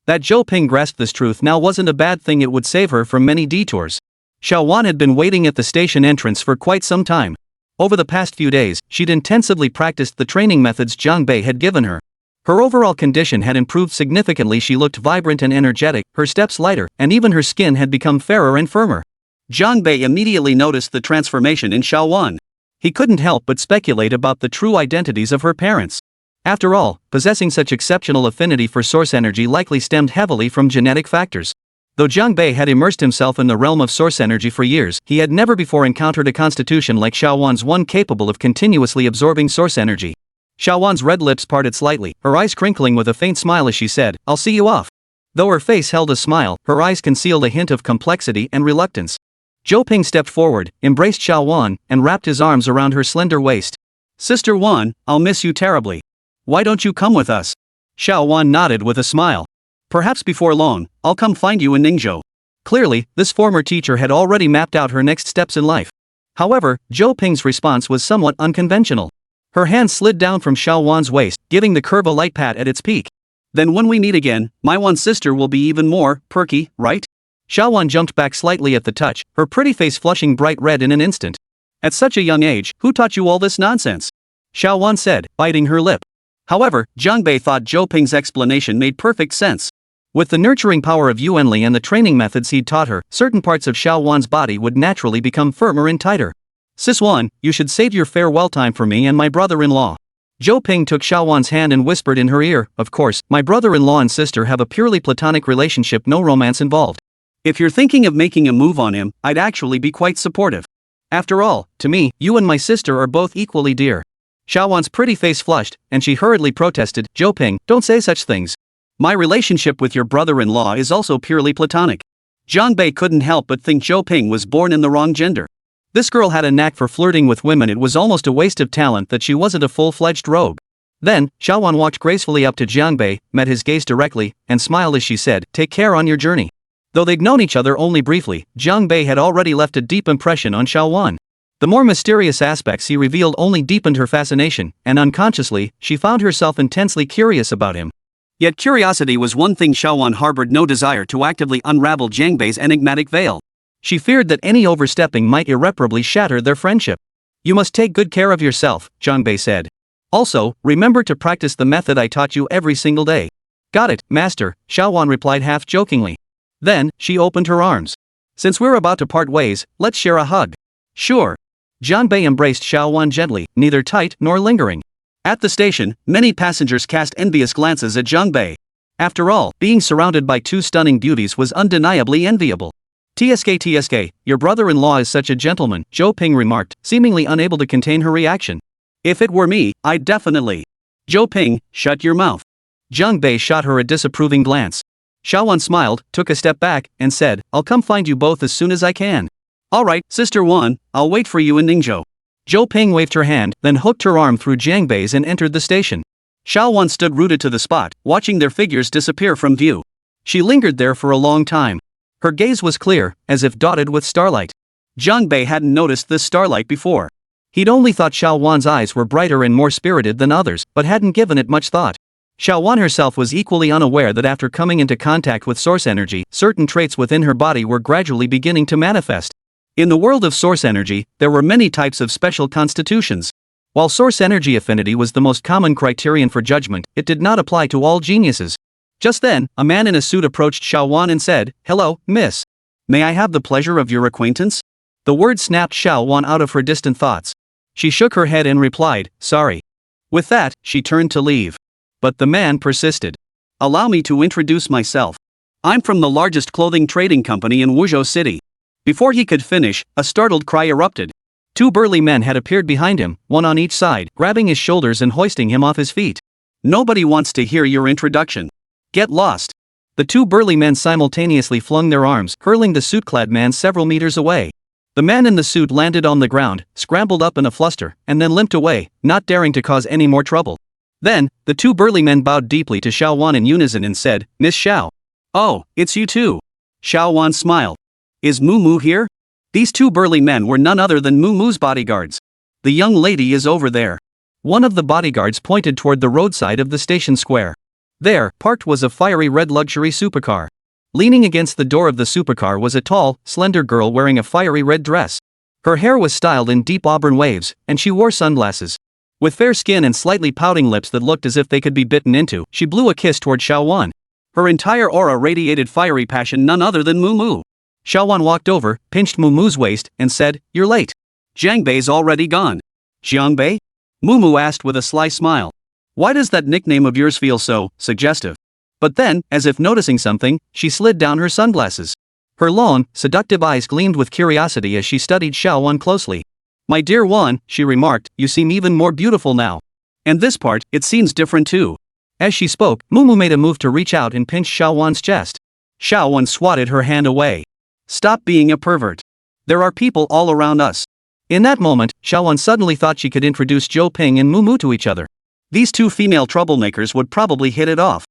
That Zhou Ping grasped this truth now wasn't a bad thing, it would save her from many detours. Xiao Wan had been waiting at the station entrance for quite some time. Over the past few days, she'd intensively practiced the training methods Jiang Bei had given her. Her overall condition had improved significantly, she looked vibrant and energetic, her steps lighter, and even her skin had become fairer and firmer. Jiang Bei immediately noticed the transformation in Xiao Wan. He couldn't help but speculate about the true identities of her parents. After all, possessing such exceptional affinity for source energy likely stemmed heavily from genetic factors. Though Jiang Bei had immersed himself in the realm of source energy for years, he had never before encountered a constitution like Xiao Wan's, one capable of continuously absorbing source energy. Xiao Wan's red lips parted slightly, her eyes crinkling with a faint smile as she said, I'll see you off. Though her face held a smile, her eyes concealed a hint of complexity and reluctance. Zhou Ping stepped forward, embraced Xiao Wan, and wrapped his arms around her slender waist. Sister Wan, I'll miss you terribly. Why don't you come with us? Xiao Wan nodded with a smile. Perhaps before long, I'll come find you in Ningzhou. Clearly, this former teacher had already mapped out her next steps in life. However, Zhou Ping's response was somewhat unconventional. Her hand slid down from Xiao Wan's waist, giving the curve a light pat at its peak. Then when we meet again, my Wan's sister will be even more perky, right? Xiao Wan jumped back slightly at the touch, her pretty face flushing bright red in an instant. At such a young age, who taught you all this nonsense? Xiao Wan said, biting her lip. However, Jiang Bei thought Zhou Ping's explanation made perfect sense. With the nurturing power of Yuanli and the training methods he'd taught her, certain parts of Xiao Wan's body would naturally become firmer and tighter. Sis Wan, you should save your farewell time for me and my brother-in-law. Zhou Ping took Xiao Wan's hand and whispered in her ear, of course, my brother-in-law and sister have a purely platonic relationship, no romance involved. If you're thinking of making a move on him, I'd actually be quite supportive. After all, to me, you and my sister are both equally dear. Xiao Wan's pretty face flushed, and she hurriedly protested, Zhou Ping, don't say such things. My relationship with your brother-in-law is also purely platonic. Jiang Bei couldn't help but think Zhou Ping was born in the wrong gender. This girl had a knack for flirting with women, it was almost a waste of talent that she wasn't a full-fledged rogue. Then, Xiao Wan walked gracefully up to Jiang Bei, met his gaze directly, and smiled as she said, take care on your journey. Though they'd known each other only briefly, Jiang Bei had already left a deep impression on Xiao Wan. The more mysterious aspects he revealed only deepened her fascination, and unconsciously, she found herself intensely curious about him. Yet curiosity was one thing, Xiao Wan harbored no desire to actively unravel Jiang Bei's enigmatic veil. She feared that any overstepping might irreparably shatter their friendship. You must take good care of yourself, Zhangbei said. Also, remember to practice the method I taught you every single day. Got it, master, Xiaowan replied half jokingly. Then, she opened her arms. Since we're about to part ways, let's share a hug. Sure. Zhangbei embraced Xiaowan gently, neither tight nor lingering. At the station, many passengers cast envious glances at Zhangbei. After all, being surrounded by two stunning beauties was undeniably enviable. TSK, your brother-in-law is such a gentleman, Zhou Ping remarked, seemingly unable to contain her reaction. If it were me, I'd definitely. Zhou Ping, shut your mouth. Zhangbei shot her a disapproving glance. Xiaowan smiled, took a step back, and said, I'll come find you both as soon as I can. Alright, Sister Wan, I'll wait for you in Ningzhou. Zhou Ping waved her hand, then hooked her arm through Zhangbei's and entered the station. Xiaowan stood rooted to the spot, watching their figures disappear from view. She lingered there for a long time. Her gaze was clear, as if dotted with starlight. Zhangbei hadn't noticed this starlight before. He'd only thought Xiaowan's eyes were brighter and more spirited than others, but hadn't given it much thought. Xiaowan herself was equally unaware that after coming into contact with source energy, certain traits within her body were gradually beginning to manifest. In the world of source energy, there were many types of special constitutions. While source energy affinity was the most common criterion for judgment, it did not apply to all geniuses. Just then, a man in a suit approached Xiaowan and said, Hello, miss. May I have the pleasure of your acquaintance? The word snapped Xiaowan out of her distant thoughts. She shook her head and replied, Sorry. With that, she turned to leave. But the man persisted. Allow me to introduce myself. I'm from the largest clothing trading company in Wuzhou City. Before he could finish, a startled cry erupted. Two burly men had appeared behind him, one on each side, grabbing his shoulders and hoisting him off his feet. Nobody wants to hear your introduction. Get lost. The two burly men simultaneously flung their arms, hurling the suit-clad man several meters away. The man in the suit landed on the ground, scrambled up in a fluster, and then limped away, not daring to cause any more trouble. Then, the two burly men bowed deeply to Xiaowan in unison and said, Miss Xiao. Oh, it's you too. Xiaowan smiled. Is Moo here? These two burly men were none other than Moo's bodyguards. The young lady is over there. One of the bodyguards pointed toward the roadside of the station square. There, parked was a fiery red luxury supercar. Leaning against the door of the supercar was a tall, slender girl wearing a fiery red dress. Her hair was styled in deep auburn waves, and she wore sunglasses. With fair skin and slightly pouting lips that looked as if they could be bitten into, she blew a kiss toward Xiaowan. Her entire aura radiated fiery passion, none other than Moo. Xiaowan walked over, pinched Moo's waist, and said, You're late. Zhangbei's already gone. Zhangbei? Moo asked with a sly smile. Why does that nickname of yours feel so suggestive? But then, as if noticing something, she slid down her sunglasses. Her long, seductive eyes gleamed with curiosity as she studied Xiaowan closely. My dear Wan, she remarked, you seem even more beautiful now. And this part, it seems different too. As she spoke, Moo made a move to reach out and pinch Xiaowan's chest. Xiaowan swatted her hand away. Stop being a pervert. There are people all around us. In that moment, Xiaowan suddenly thought she could introduce Zhou Ping and Moo to each other. These two female troublemakers would probably hit it off.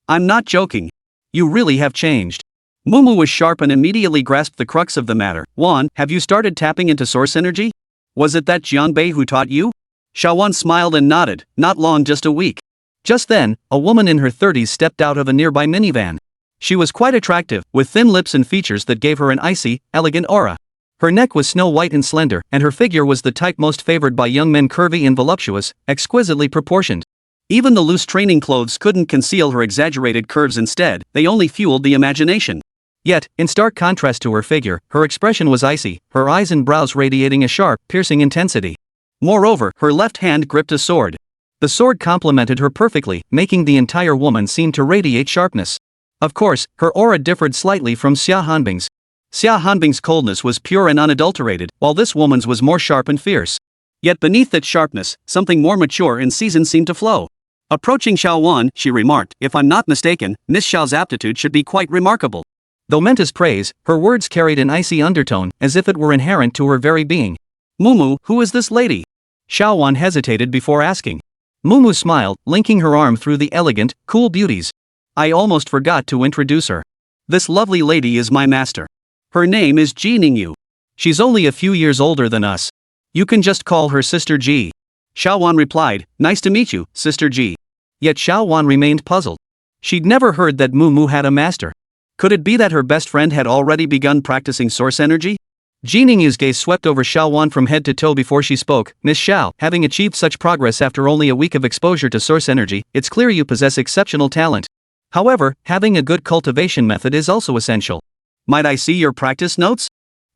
I'm not joking. You really have changed. Moo was sharp and immediately grasped the crux of the matter. Wan, have you started tapping into source energy? Was it that Zhangbei who taught you? Xiaowan smiled and nodded, not long, just a week. Just then, a woman in her 30s stepped out of a nearby minivan. She was quite attractive, with thin lips and features that gave her an icy, elegant aura. Her neck was snow white and slender, and her figure was the type most favored by young men, curvy and voluptuous, exquisitely proportioned. Even the loose training clothes couldn't conceal her exaggerated curves, instead, they only fueled the imagination. Yet, in stark contrast to her figure, her expression was icy, her eyes and brows radiating a sharp, piercing intensity. Moreover, her left hand gripped a sword. The sword complemented her perfectly, making the entire woman seem to radiate sharpness. Of course, her aura differed slightly from Xia Hanbing's. Xia Hanbing's coldness was pure and unadulterated, while this woman's was more sharp and fierce. Yet beneath that sharpness, something more mature and seasoned seemed to flow. Approaching Xiaowan, she remarked, if I'm not mistaken, Miss Xiao's aptitude should be quite remarkable. Though meant as praise, her words carried an icy undertone, as if it were inherent to her very being. Moo, who is this lady? Xiaowan hesitated before asking. Moo smiled, linking her arm through the elegant, cool beauties. I almost forgot to introduce her. This lovely lady is my master. Her name is Ji Ningyu. She's only a few years older than us. You can just call her Sister Ji. Xiaowan replied, nice to meet you, Sister Ji. Yet Xiaowan remained puzzled. She'd never heard that Moo had a master. Could it be that her best friend had already begun practicing source energy? Ji Ningyu's gaze swept over Xiao Wan from head to toe before she spoke. Miss Xiao, having achieved such progress after only a week of exposure to source energy, it's clear you possess exceptional talent. However, having a good cultivation method is also essential. Might I see your practice notes?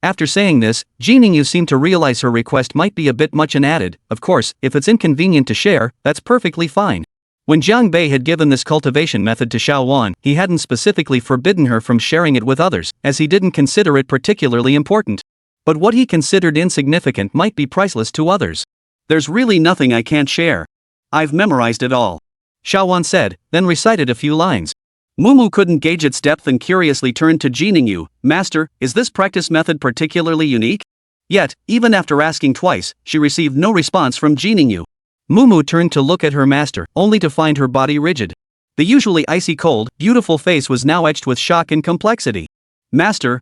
After saying this, Ji Ningyu seemed to realize her request might be a bit much and added, of course, if it's inconvenient to share, that's perfectly fine. When Jiang Bei had given this cultivation method to Xiao Wan, he hadn't specifically forbidden her from sharing it with others, as he didn't consider it particularly important. But what he considered insignificant might be priceless to others. There's really nothing I can't share. I've memorized it all, Xiao Wan said, then recited a few lines. Mumu couldn't gauge its depth and curiously turned to Ji Ningyu. Master, is this practice method particularly unique? Yet, even after asking twice, she received no response from Ji Ningyu. Mumu turned to look at her master, only to find her body rigid. The usually icy cold, beautiful face was now etched with shock and complexity. Master,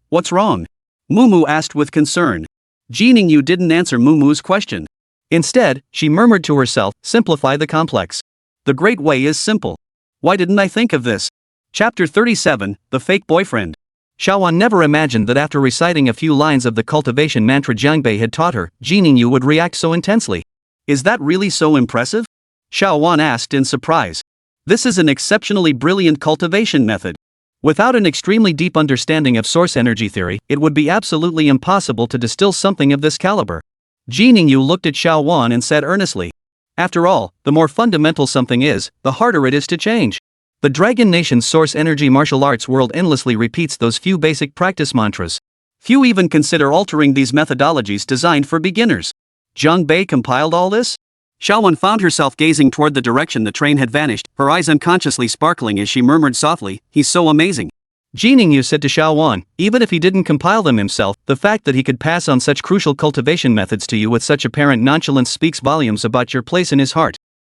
what's wrong? Mumu asked with concern. Ji Ningyu didn't answer Mumu's question. Instead, she murmured to herself, simplify the complex. The great way is simple. Why didn't I think of this? Chapter 37, The Fake Boyfriend. Xiao Wan never imagined that after reciting a few lines of the cultivation mantra Jiang Bei had taught her, Ji Ningyu would react so intensely. Is that really so impressive? Xiao Wan asked in surprise. This is an exceptionally brilliant cultivation method. Without an extremely deep understanding of source energy theory, it would be absolutely impossible to distill something of this caliber. Ji Ningyu looked at Xiao Wan and said earnestly. After all, the more fundamental something is, the harder it is to change. The Dragon Nation's source energy martial arts world endlessly repeats those few basic practice mantras. Few even consider altering these methodologies designed for beginners. Jiang Bei compiled all this? Xiao Wan found herself gazing toward the direction the train had vanished, her eyes unconsciously sparkling as she murmured softly, he's so amazing. Ji Ningyu said to Xiao Wan, even if he didn't compile them himself, the fact that he could pass on such crucial cultivation methods to you with such apparent nonchalance speaks volumes about your place in his heart.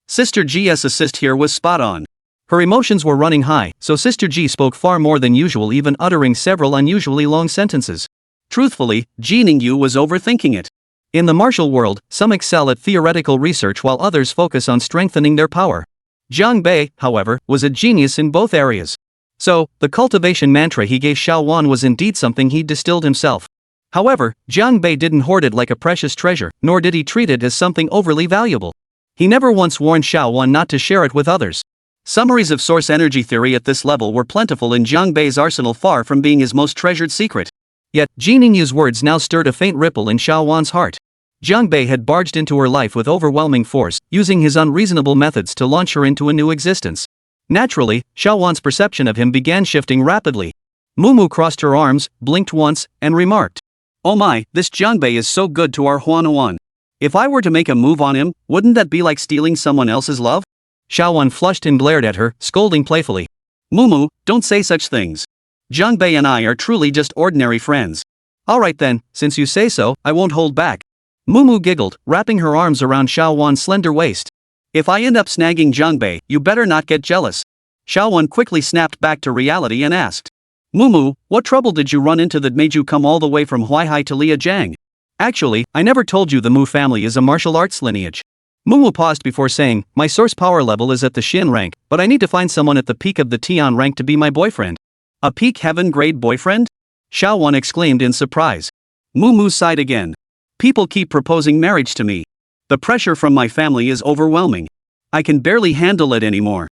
Sister Ji's assist here was spot on. Her emotions were running high, so Sister Ji spoke far more than usual, even uttering several unusually long sentences. Truthfully, Ji Ningyu was overthinking it. In the martial world, some excel at theoretical research while others focus on strengthening their power. Jiang Bei, however, was a genius in both areas. So, the cultivation mantra he gave Xiao Wan was indeed something he'd distilled himself. However, Jiang Bei didn't hoard it like a precious treasure, nor did he treat it as something overly valuable. He never once warned Xiao Wan not to share it with others. Summaries of source energy theory at this level were plentiful in Jiang Bei's arsenal, far from being his most treasured secret. Yet, Ji Ningyu's words now stirred a faint ripple in Xiao Wan's heart. Jiang Bei had barged into her life with overwhelming force, using his unreasonable methods to launch her into a new existence. Naturally, Xiao Wan's perception of him began shifting rapidly. Mumu crossed her arms, blinked once, and remarked, oh my, this Jiang Bei is so good to our Huan. If I were to make a move on him, wouldn't that be like stealing someone else's love? Xiao Wan flushed and glared at her, scolding playfully. Mumu, don't say such things. Jiang Bei and I are truly just ordinary friends. Alright then, since you say so, I won't hold back. Mumu giggled, wrapping her arms around Xiao Wan's slender waist. If I end up snagging Jiang Bei, you better not get jealous. Xiao Wan quickly snapped back to reality and asked. Mumu, what trouble did you run into that made you come all the way from Huaihai to Liajiang? Actually, I never told you the Mu family is a martial arts lineage. Mumu paused before saying, my source power level is at the Xin rank, but I need to find someone at the peak of the Tian rank to be my boyfriend. A peak heaven grade boyfriend? Xiao Wan exclaimed in surprise. Mumu sighed again. People keep proposing marriage to me. The pressure from my family is overwhelming. I can barely handle it anymore.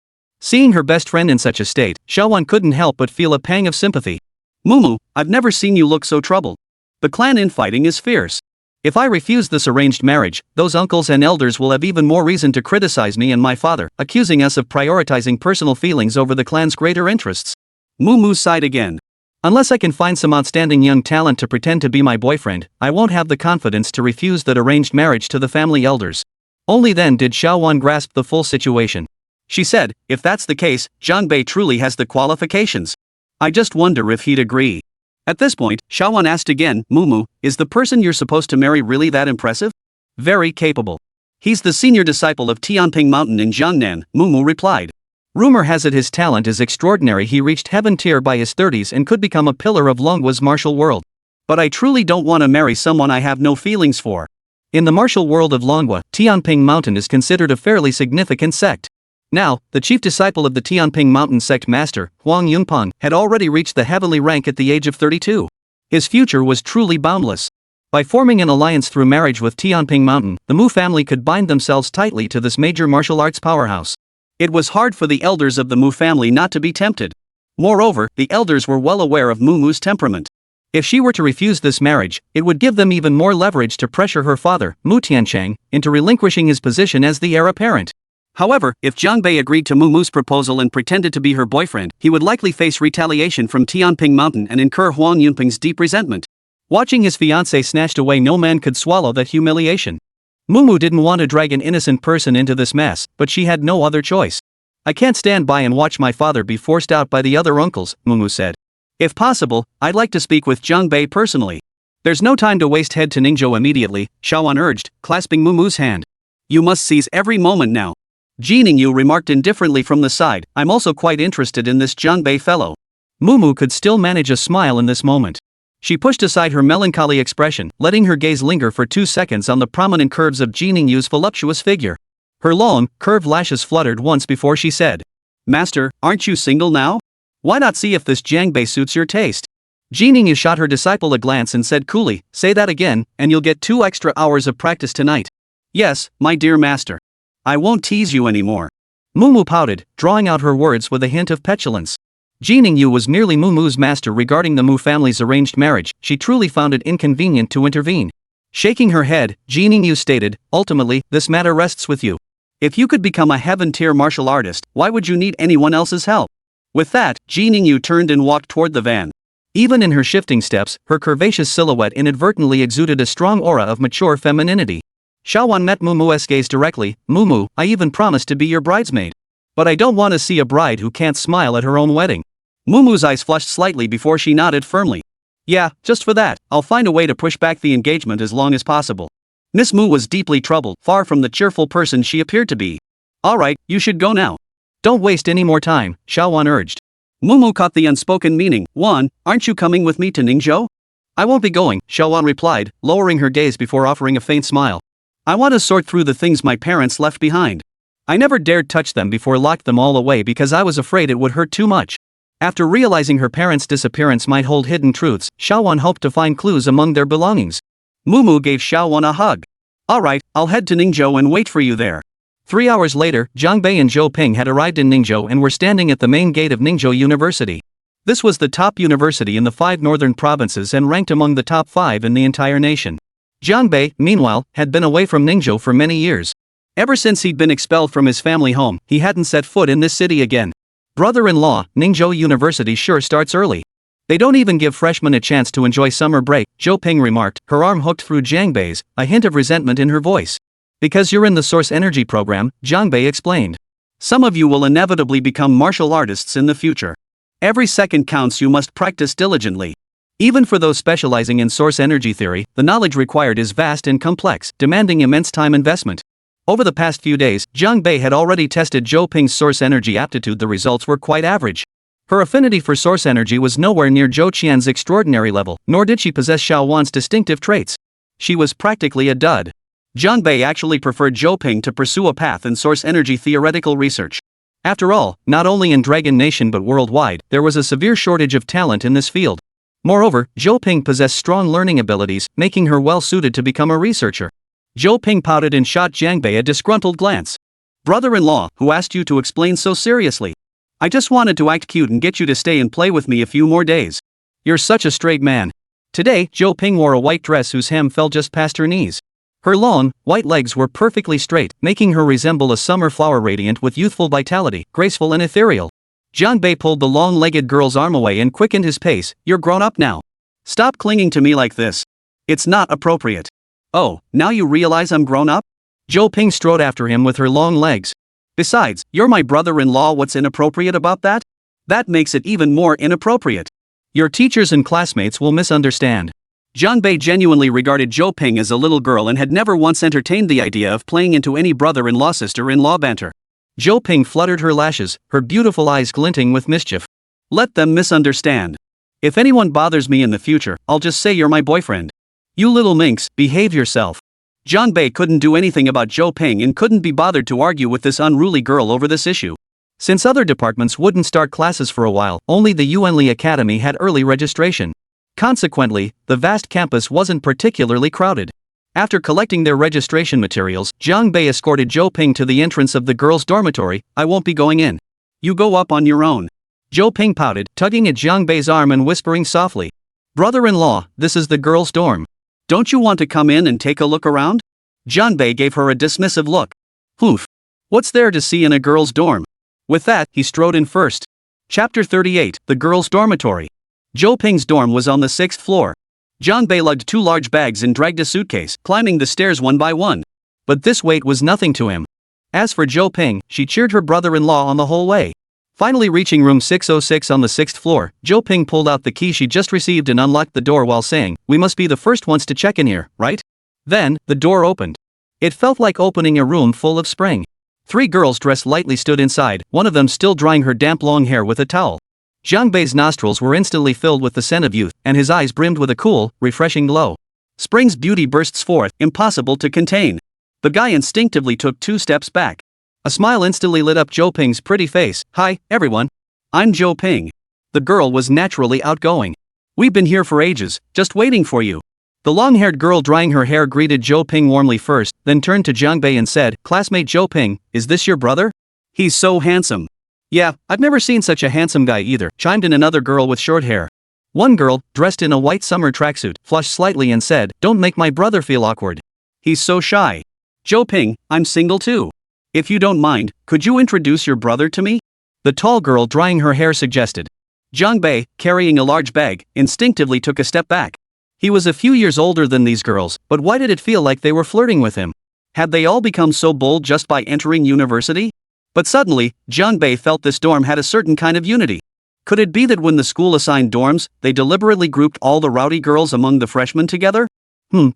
Seeing her best friend in such a state, Xiao Wan couldn't help but feel a pang of sympathy. Mumu, I've never seen you look so troubled. The clan infighting is fierce. If I refuse this arranged marriage, those uncles and elders will have even more reason to criticize me and my father, accusing us of prioritizing personal feelings over the clan's greater interests. Mumu sighed again. Unless I can find some outstanding young talent to pretend to be my boyfriend, I won't have the confidence to refuse that arranged marriage to the family elders. Only then did Xiao Wan grasp the full situation. She said, if that's the case, Jiang Bei truly has the qualifications. I just wonder if he'd agree. At this point, Xiao Wan asked again, Mumu, is the person you're supposed to marry really that impressive? Very capable. He's the senior disciple of Tianping Mountain in Jiangnan, Mumu replied. Rumor has it his talent is extraordinary. He reached heaven tier by his 30s and could become a pillar of Longhua's martial world. But I truly don't want to marry someone I have no feelings for. In the martial world of Longhua, Tianping Mountain is considered a fairly significant sect. Now, the chief disciple of the Tianping Mountain sect master, Huang Yunpeng, had already reached the heavenly rank at the age of 32. His future was truly boundless. By forming an alliance through marriage with Tianping Mountain, the Mu family could bind themselves tightly to this major martial arts powerhouse. It was hard for the elders of the Mu family not to be tempted. Moreover, the elders were well aware of Mu's temperament. If she were to refuse this marriage, it would give them even more leverage to pressure her father, Mu Tiancheng, into relinquishing his position as the heir apparent. However, if Jiang Bei agreed to Mu's proposal and pretended to be her boyfriend, he would likely face retaliation from Tianping Mountain and incur Huang Yunpeng's deep resentment. Watching his fiancée snatched away, no man could swallow that humiliation. Mu didn't want to drag an innocent person into this mess, but she had no other choice. I can't stand by and watch my father be forced out by the other uncles, Mu said. If possible, I'd like to speak with Jiang Bei personally. There's no time to waste. Head to Ningzhou immediately, Xiaoan urged, clasping Mu's hand. You must seize every moment now. Ji Ningyu remarked indifferently from the side, I'm also quite interested in this Jiang Bei fellow. Mu could still manage a smile in this moment. She pushed aside her melancholy expression, letting her gaze linger for 2 seconds on the prominent curves of Ji Ningyu's voluptuous figure. Her long, curved lashes fluttered once before she said, Master, aren't you single now? Why not see if this Jiang Bei suits your taste? Ji Ningyu shot her disciple a glance and said coolly, say that again, and you'll get 2 extra hours of practice tonight. Yes, my dear master. I won't tease you anymore. Mu pouted, drawing out her words with a hint of petulance. Ji Ningyu was merely Mu's master regarding the Mu family's arranged marriage. She truly found it inconvenient to intervene. Shaking her head, Ji Ningyu stated, ultimately, this matter rests with you. If you could become a heaven-tier martial artist, why would you need anyone else's help? With that, Ji Ningyu turned and walked toward the van. Even in her shifting steps, her curvaceous silhouette inadvertently exuded a strong aura of mature femininity. Xiaoan met Mu's gaze directly. Mu, I even promised to be your bridesmaid. But I don't want to see a bride who can't smile at her own wedding. Mu's eyes flushed slightly before she nodded firmly. Yeah, just for that, I'll find a way to push back the engagement as long as possible. Miss Mu was deeply troubled, far from the cheerful person she appeared to be. Alright, you should go now. Don't waste any more time, Xiaoan urged. Mu caught the unspoken meaning. Aren't you coming with me to Ningzhou? I won't be going, Xiaoan replied, lowering her gaze before offering a faint smile. I want to sort through the things my parents left behind. I never dared touch them before, locked them all away because I was afraid it would hurt too much. After realizing her parents' disappearance might hold hidden truths, Xiaoan hoped to find clues among their belongings. Mu gave Xiaoan a hug. Alright, I'll head to Ningzhou and wait for you there. 3 hours later, Jiang Bei and Zhou Ping had arrived in Ningzhou and were standing at the main gate of Ningzhou University. This was the top university in the 5 northern provinces and ranked among the top 5 in the entire nation. Jiang Bei, meanwhile, had been away from Ningzhou for many years. Ever since he'd been expelled from his family home, he hadn't set foot in this city again. Brother-in-law, Ningzhou University sure starts early. They don't even give freshmen a chance to enjoy summer break, Zhou Ping remarked, her arm hooked through Jiang Bei's, a hint of resentment in her voice. Because you're in the Source Energy program, Jiang Bei explained. Some of you will inevitably become martial artists in the future. Every second counts, you must practice diligently. Even for those specializing in source energy theory, the knowledge required is vast and complex, demanding immense time investment. Over the past few days, Jiang Bei had already tested Zhou Ping's source energy aptitude. The results were quite average. Her affinity for source energy was nowhere near Zhou Qian's extraordinary level, nor did she possess Xiaowan's distinctive traits. She was practically a dud. Jiang Bei actually preferred Zhou Ping to pursue a path in source energy theoretical research. After all, not only in Dragon Nation but worldwide, there was a severe shortage of talent in this field. Moreover, Zhou Ping possessed strong learning abilities, making her well suited to become a researcher. Zhou Ping pouted and shot Jiang Bei a disgruntled glance. Brother-in-law, who asked you to explain so seriously? I just wanted to act cute and get you to stay and play with me a few more days. You're such a straight man. Today, Zhou Ping wore a white dress whose hem fell just past her knees. Her long, white legs were perfectly straight, making her resemble a summer flower radiant with youthful vitality, graceful and ethereal. Jiang Bei pulled the long-legged girl's arm away and quickened his pace. You're grown up now. Stop clinging to me like this. It's not appropriate. Oh, now you realize I'm grown up? Zhou Ping strode after him with her long legs. Besides, you're my brother-in-law. What's inappropriate about that? That makes it even more inappropriate. Your teachers and classmates will misunderstand. Jiang Bei genuinely regarded Zhou Ping as a little girl and had never once entertained the idea of playing into any brother-in-law sister-in-law banter. Zhou Ping fluttered her lashes, her beautiful eyes glinting with mischief. Let them misunderstand. If anyone bothers me in the future, I'll just say you're my boyfriend. You little minx, behave yourself. Jiang Bei couldn't do anything about Zhou Ping and couldn't be bothered to argue with this unruly girl over this issue. Since other departments wouldn't start classes for a while, only the Yuanli Academy had early registration. Consequently, the vast campus wasn't particularly crowded. After collecting their registration materials, Jiang Bei escorted Zhou Ping to the entrance of the girls' dormitory. I won't be going in. You go up on your own. Zhou Ping pouted, tugging at Jiang Bei's arm and whispering softly. Brother-in-law, this is the girls' dorm. Don't you want to come in and take a look around? Jiang Bei gave her a dismissive look. Oof. What's there to see in a girls' dorm? With that, he strode in first. Chapter 38, The Girls' Dormitory. Zhou Ping's dorm was on the 6th floor. Jiang Bei lugged 2 large bags and dragged a suitcase, climbing the stairs one by one. But this weight was nothing to him. As for Zhou Ping, she cheered her brother-in-law on the whole way. Finally reaching room 606 on the 6th floor, Zhou Ping pulled out the key she just received and unlocked the door while saying, "We must be the first ones to check in here, right?" Then, the door opened. It felt like opening a room full of spring. 3 girls dressed lightly stood inside, one of them still drying her damp long hair with a towel. Jiang Bei's nostrils were instantly filled with the scent of youth, and his eyes brimmed with a cool, refreshing glow. Spring's beauty bursts forth, impossible to contain. The guy instinctively took 2 steps back. A smile instantly lit up Zhou Ping's pretty face. "Hi, everyone. I'm Zhou Ping." The girl was naturally outgoing. "We've been here for ages, just waiting for you." The long-haired girl drying her hair greeted Zhou Ping warmly first, then turned to Jiang Bei and said, "Classmate Zhou Ping, is this your brother?" "He's so handsome." "Yeah, I've never seen such a handsome guy either," chimed in another girl with short hair. One girl, dressed in a white summer tracksuit, flushed slightly and said, "Don't make my brother feel awkward. He's so shy." "Zhou Ping, I'm single too. If you don't mind, could you introduce your brother to me?" the tall girl drying her hair suggested. Jiang Bei, carrying a large bag, instinctively took a step back. He was a few years older than these girls, but why did it feel like they were flirting with him? Had they all become so bold just by entering university? But suddenly, Jiang Bei felt this dorm had a certain kind of unity. Could it be that when the school assigned dorms, they deliberately grouped all the rowdy girls among the freshmen together?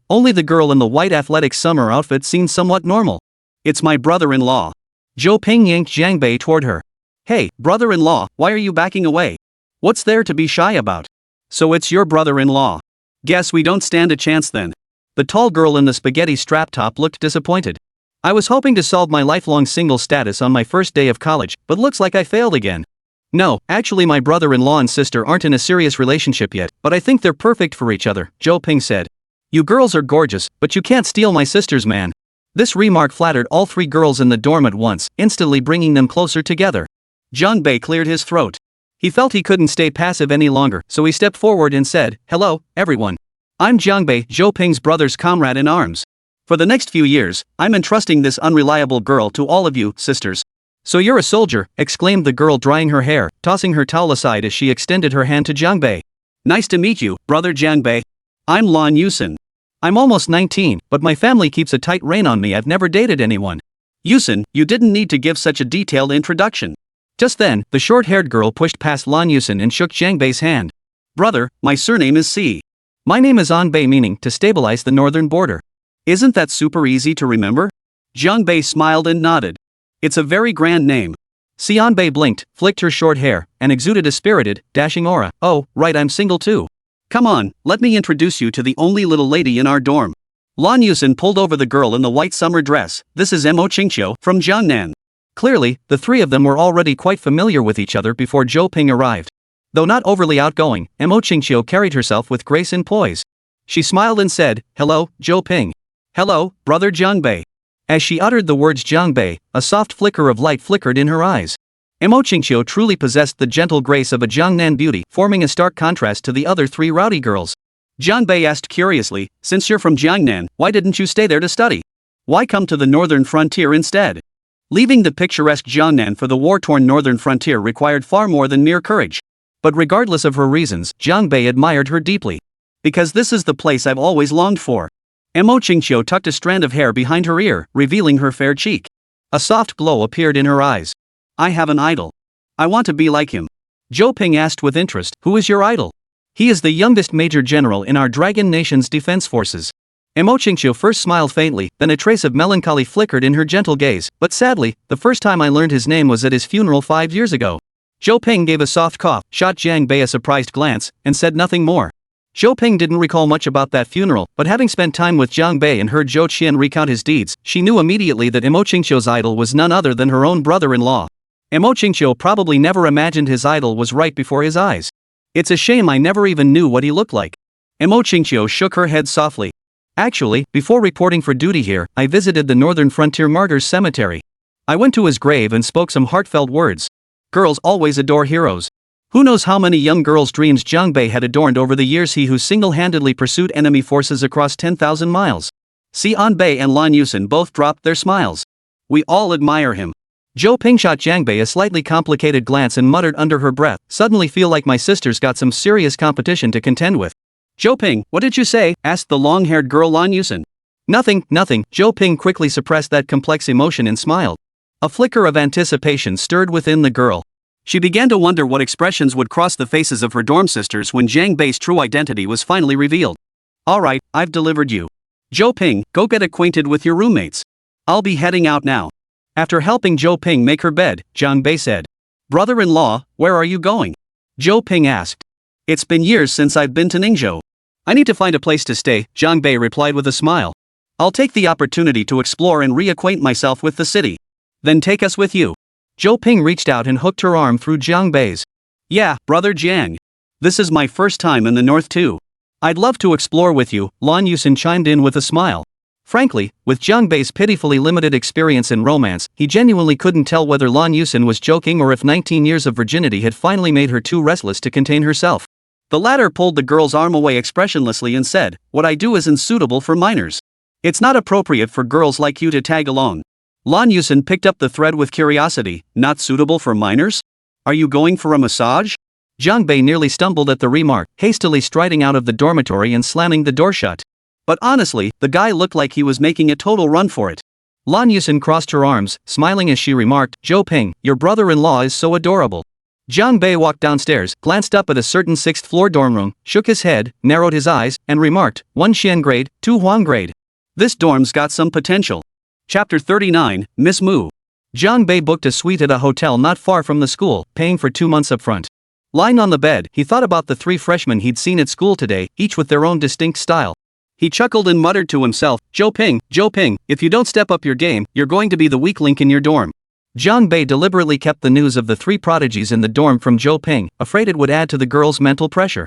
Only the girl in the white athletic summer outfit seemed somewhat normal. "It's my brother-in-law." Zhou Ping yanked Jiang Bei toward her. "Hey, brother-in-law, why are you backing away? What's there to be shy about?" "So it's your brother-in-law. Guess we don't stand a chance then." The tall girl in the spaghetti strap top looked disappointed. "I was hoping to solve my lifelong single status on my first day of college, but looks like I failed again." "No, actually my brother-in-law and sister aren't in a serious relationship yet, but I think they're perfect for each other," Zhou Ping said. "You girls are gorgeous, but you can't steal my sister's man." This remark flattered all 3 girls in the dorm at once, instantly bringing them closer together. Jiang Bei cleared his throat. He felt he couldn't stay passive any longer, so he stepped forward and said, "Hello, everyone. I'm Jiang Bei, Zhou Ping's brother's comrade in arms. For the next few years, I'm entrusting this unreliable girl to all of you, sisters." "So you're a soldier," exclaimed the girl drying her hair, tossing her towel aside as she extended her hand to Jiang Bei. "Nice to meet you, brother Jiang Bei. I'm Lan Yusin. I'm almost 19, but my family keeps a tight rein on me. I've never dated anyone." "Yusin, you didn't need to give such a detailed introduction." Just then, the short-haired girl pushed past Lan Yusin and shook Jiang Bei's hand. "Brother, my surname is Si. My name is An Bei, meaning to stabilize the northern border." "Isn't that super easy to remember?" Jiang Bei smiled and nodded. "It's a very grand name." Si An Bei blinked, flicked her short hair, and exuded a spirited, dashing aura. "Oh, right, I'm single too. Come on, let me introduce you to the only little lady in our dorm." Lan Yusin pulled over the girl in the white summer dress. "This is Mo Qingqiu from Jiangnan." Clearly, the 3 of them were already quite familiar with each other before Zhou Ping arrived. Though not overly outgoing, Mo Qingqiu carried herself with grace and poise. She smiled and said, "Hello, Zhou Ping." "Hello, brother Jiang Bei." As she uttered the words Jiang Bei, a soft flicker of light flickered in her eyes. Mo Qingqiu truly possessed the gentle grace of a Jiangnan beauty, forming a stark contrast to the other 3 rowdy girls. Jiang Bei asked curiously, "Since you're from Jiangnan, why didn't you stay there to study? Why come to the northern frontier instead?" Leaving the picturesque Jiangnan for the war-torn northern frontier required far more than mere courage. But regardless of her reasons, Jiang Bei admired her deeply. "Because this is the place I've always longed for." Mo Qingqiu tucked a strand of hair behind her ear, revealing her fair cheek. A soft glow appeared in her eyes. "I have an idol. I want to be like him." Zhou Ping asked with interest, "Who is your idol?" "He is the youngest major general in our Dragon Nation's defense forces." Mo Qingqiu first smiled faintly, then a trace of melancholy flickered in her gentle gaze. "But sadly, the first time I learned his name was at his funeral 5 years ago." Zhou Ping gave a soft cough, shot Jiang Bei a surprised glance, and said nothing more. Zhou Ping didn't recall much about that funeral, but having spent time with Jiang Bei and heard Zhou Qian recount his deeds, she knew immediately that Imo Qingqiu's idol was none other than her own brother-in-law. Imo Qingqiu probably never imagined his idol was right before his eyes. It's a shame I never even knew what he looked like. Imo Qingqiu shook her head softly. Actually, before reporting for duty here, I visited the Northern Frontier Martyrs Cemetery. I went to his grave and spoke some heartfelt words. Girls always adore heroes. Who knows how many young girls' dreams Jiang Bei had adorned over the years, he who single-handedly pursued enemy forces across 10,000 miles. Si An Bei and Lan Yusin both dropped their smiles. We all admire him. Zhou Ping shot Jiang Bei a slightly complicated glance and muttered under her breath, suddenly feel like my sister's got some serious competition to contend with. Zhou Ping, what did you say? Asked the long-haired girl Lan Yusin. Nothing. Zhou Ping quickly suppressed that complex emotion and smiled. A flicker of anticipation stirred within the girl. She began to wonder what expressions would cross the faces of her dorm sisters when Jiang Bei's true identity was finally revealed. Alright, I've delivered you. Zhou Ping, go get acquainted with your roommates. I'll be heading out now. After helping Zhou Ping make her bed, Jiang Bei said. Brother-in-law, where are you going? Zhou Ping asked. It's been years since I've been to Ningzhou. I need to find a place to stay, Jiang Bei replied with a smile. I'll take the opportunity to explore and reacquaint myself with the city. Then take us with you. Zhou Ping reached out and hooked her arm through Jiang Bei's. Yeah, brother Jiang. This is my first time in the north too. I'd love to explore with you, Lan Yusin chimed in with a smile. Frankly, with Jiang Bei's pitifully limited experience in romance, he genuinely couldn't tell whether Lan Yusin was joking or if 19 years of virginity had finally made her too restless to contain herself. The latter pulled the girl's arm away expressionlessly and said, What I do isn't suitable for minors. It's not appropriate for girls like you to tag along. Lan Yusin picked up the thread with curiosity. Not suitable for minors? Are you going for a massage? Jiang Bei nearly stumbled at the remark, hastily striding out of the dormitory and slamming the door shut. But honestly, the guy looked like he was making a total run for it. Lan Yusin crossed her arms, smiling as she remarked, Zhou Ping, your brother-in-law is so adorable. Jiang Bei walked downstairs, glanced up at a certain 6th-floor dorm room, shook his head, narrowed his eyes, and remarked, 1 Xian grade, 2 Huang grade. This dorm's got some potential. Chapter 39, Miss Mu. Jiang Bei booked a suite at a hotel not far from the school, paying for 2 months up front. Lying on the bed, he thought about the 3 freshmen he'd seen at school today, each with their own distinct style. He chuckled and muttered to himself, Zhou Ping, if you don't step up your game, you're going to be the weak link in your dorm. Jiang Bei deliberately kept the news of the 3 prodigies in the dorm from Zhou Ping, afraid it would add to the girl's mental pressure.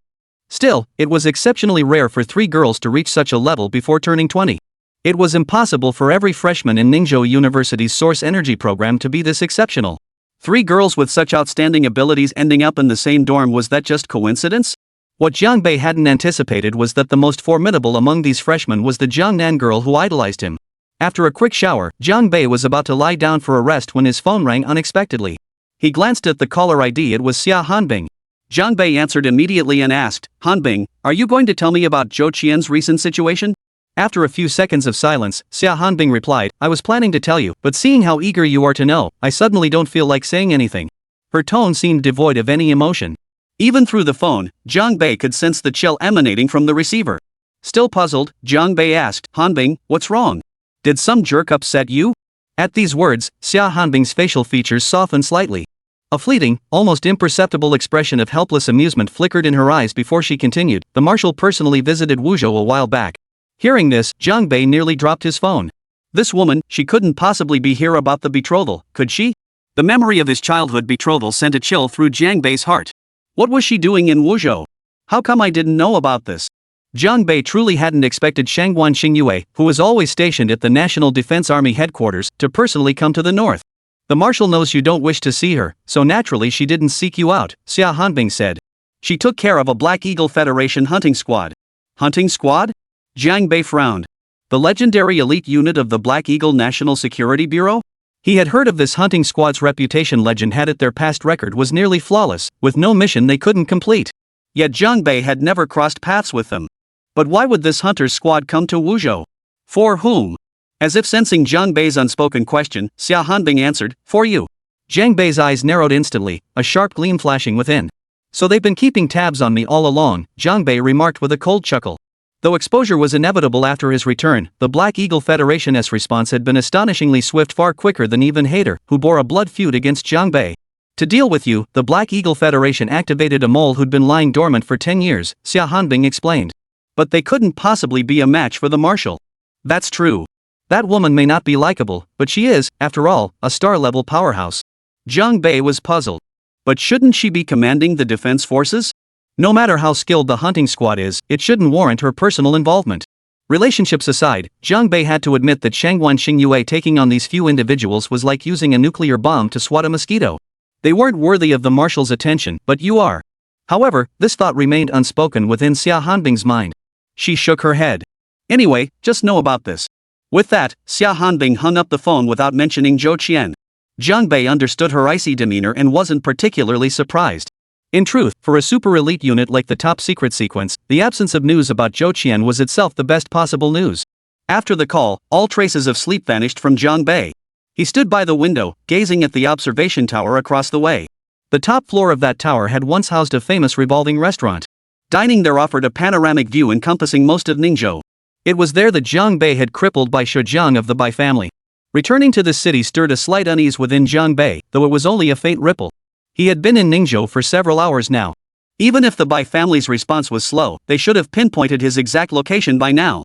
Still, it was exceptionally rare for 3 girls to reach such a level before turning 20. It was impossible for every freshman in Ningzhou University's Source Energy program to be this exceptional. 3 girls with such outstanding abilities ending up in the same dorm, was that just coincidence? What Jiang Bei hadn't anticipated was that the most formidable among these freshmen was the Jiangnan girl who idolized him. After a quick shower, Jiang Bei was about to lie down for a rest when his phone rang unexpectedly. He glanced at the caller ID. It was Xia Hanbing. Jiang Bei answered immediately and asked, Hanbing, are you going to tell me about Zhou Qian's recent situation? After a few seconds of silence, Xia Hanbing replied, I was planning to tell you, but seeing how eager you are to know, I suddenly don't feel like saying anything. Her tone seemed devoid of any emotion. Even through the phone, Jiang Bei could sense the chill emanating from the receiver. Still puzzled, Jiang Bei asked, Hanbing, what's wrong? Did some jerk upset you? At these words, Xia Hanbing's facial features softened slightly. A fleeting, almost imperceptible expression of helpless amusement flickered in her eyes before she continued, the marshal personally visited Wuzhou a while back. Hearing this, Jiang Bei nearly dropped his phone. This woman, she couldn't possibly be here about the betrothal, could she? The memory of his childhood betrothal sent a chill through Jiang Bei's heart. What was she doing in Wuzhou? How come I didn't know about this? Jiang Bei truly hadn't expected Shangguan Xingyue, who was always stationed at the National Defense Army headquarters, to personally come to the north. The marshal knows you don't wish to see her, so naturally she didn't seek you out, Xia Hanbing said. She took care of a Black Eagle Federation hunting squad. Hunting squad? Jiang Bei frowned. The legendary elite unit of the Black Eagle National Security Bureau? He had heard of this hunting squad's reputation. Legend had it their past record was nearly flawless, with no mission they couldn't complete. Yet Jiang Bei had never crossed paths with them. But why would this hunter's squad come to Wuzhou? For whom? As if sensing Jiang Bei's unspoken question, Xia Hanbing answered, For you. Jiang Bei's eyes narrowed instantly, a sharp gleam flashing within. So they've been keeping tabs on me all along, Jiang Bei remarked with a cold chuckle. Though exposure was inevitable after his return, the Black Eagle Federation's response had been astonishingly swift, far quicker than even Hader, who bore a blood feud against Jiang Bei. To deal with you, the Black Eagle Federation activated a mole who'd been lying dormant for 10 years, Xia Hanbing explained. But they couldn't possibly be a match for the marshal. That's true. That woman may not be likable, but she is, after all, a star-level powerhouse. Zhang Bei was puzzled. But shouldn't she be commanding the defense forces? No matter how skilled the hunting squad is, it shouldn't warrant her personal involvement. Relationships aside, Zhang Bei had to admit that Shangguan Xingyue taking on these few individuals was like using a nuclear bomb to swat a mosquito. They weren't worthy of the marshal's attention, but you are. However, this thought remained unspoken within Xia Hanbing's mind. She shook her head. Anyway, just know about this. With that, Xia Hanbing hung up the phone without mentioning Zhou Qian. Zhang Bei understood her icy demeanor and wasn't particularly surprised. In truth, for a super elite unit like the top secret sequence, the absence of news about Zhou Qian was itself the best possible news. After the call, all traces of sleep vanished from Zhang Bei. He stood by the window, gazing at the observation tower across the way. The top floor of that tower had once housed a famous revolving restaurant. Dining there offered a panoramic view encompassing most of Ningzhou. It was there that Zhang Bei had crippled Bai Shejiang of the Bai family. Returning to the city stirred a slight unease within Zhang Bei, though it was only a faint ripple. He had been in Ningzhou for several hours now. Even if the Bai family's response was slow, they should have pinpointed his exact location by now.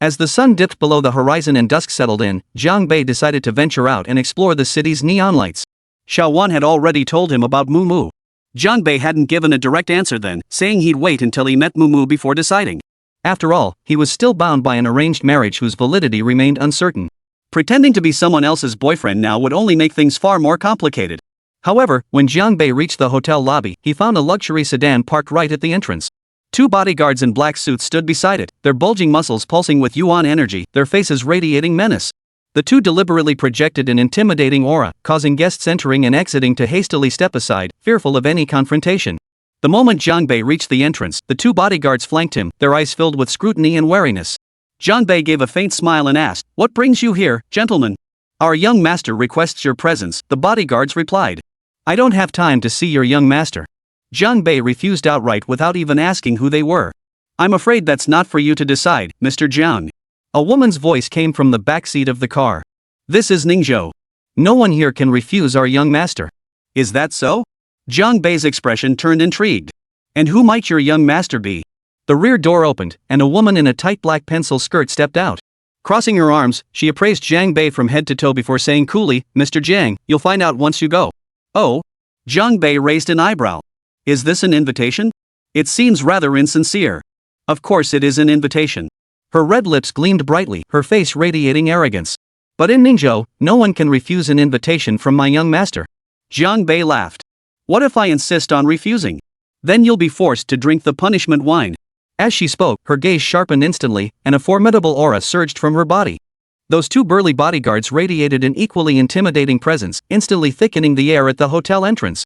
As the sun dipped below the horizon and dusk settled in, Zhang Bei decided to venture out and explore the city's neon lights. Xiao Wan had already told him about Mu Mu. Zhang Bei hadn't given a direct answer then, saying he'd wait until he met Mu Mu before deciding. After all, he was still bound by an arranged marriage whose validity remained uncertain. Pretending to be someone else's boyfriend now would only make things far more complicated. However, when Zhang Bei reached the hotel lobby, he found a luxury sedan parked right at the entrance. 2 bodyguards in black suits stood beside it, their bulging muscles pulsing with yuan energy, their faces radiating menace. The two deliberately projected an intimidating aura, causing guests entering and exiting to hastily step aside, fearful of any confrontation. The moment Zhang Bei reached the entrance, the 2 bodyguards flanked him, their eyes filled with scrutiny and wariness. Zhang Bei gave a faint smile and asked, "What brings you here, gentlemen?" "Our young master requests your presence," the bodyguards replied. "I don't have time to see your young master." Zhang Bei refused outright without even asking who they were. "I'm afraid that's not for you to decide, Mr. Jiang." A woman's voice came from the back seat of the car. "This is Ningzhou. No one here can refuse our young master." "Is that so?" Zhang Bei's expression turned intrigued. "And who might your young master be?" The rear door opened, and a woman in a tight black pencil skirt stepped out. Crossing her arms, she appraised Zhang Bei from head to toe before saying coolly, "Mr. Jiang, you'll find out once you go." "Oh?" Zhang Bei raised an eyebrow. "Is this an invitation? It seems rather insincere." "Of course it is an invitation." Her red lips gleamed brightly, her face radiating arrogance. "But in Ningzhou, no one can refuse an invitation from my young master." Zhang Bei laughed. "What if I insist on refusing? Then you'll be forced to drink the punishment wine." As she spoke, her gaze sharpened instantly, and a formidable aura surged from her body. Those 2 burly bodyguards radiated an equally intimidating presence, instantly thickening the air at the hotel entrance.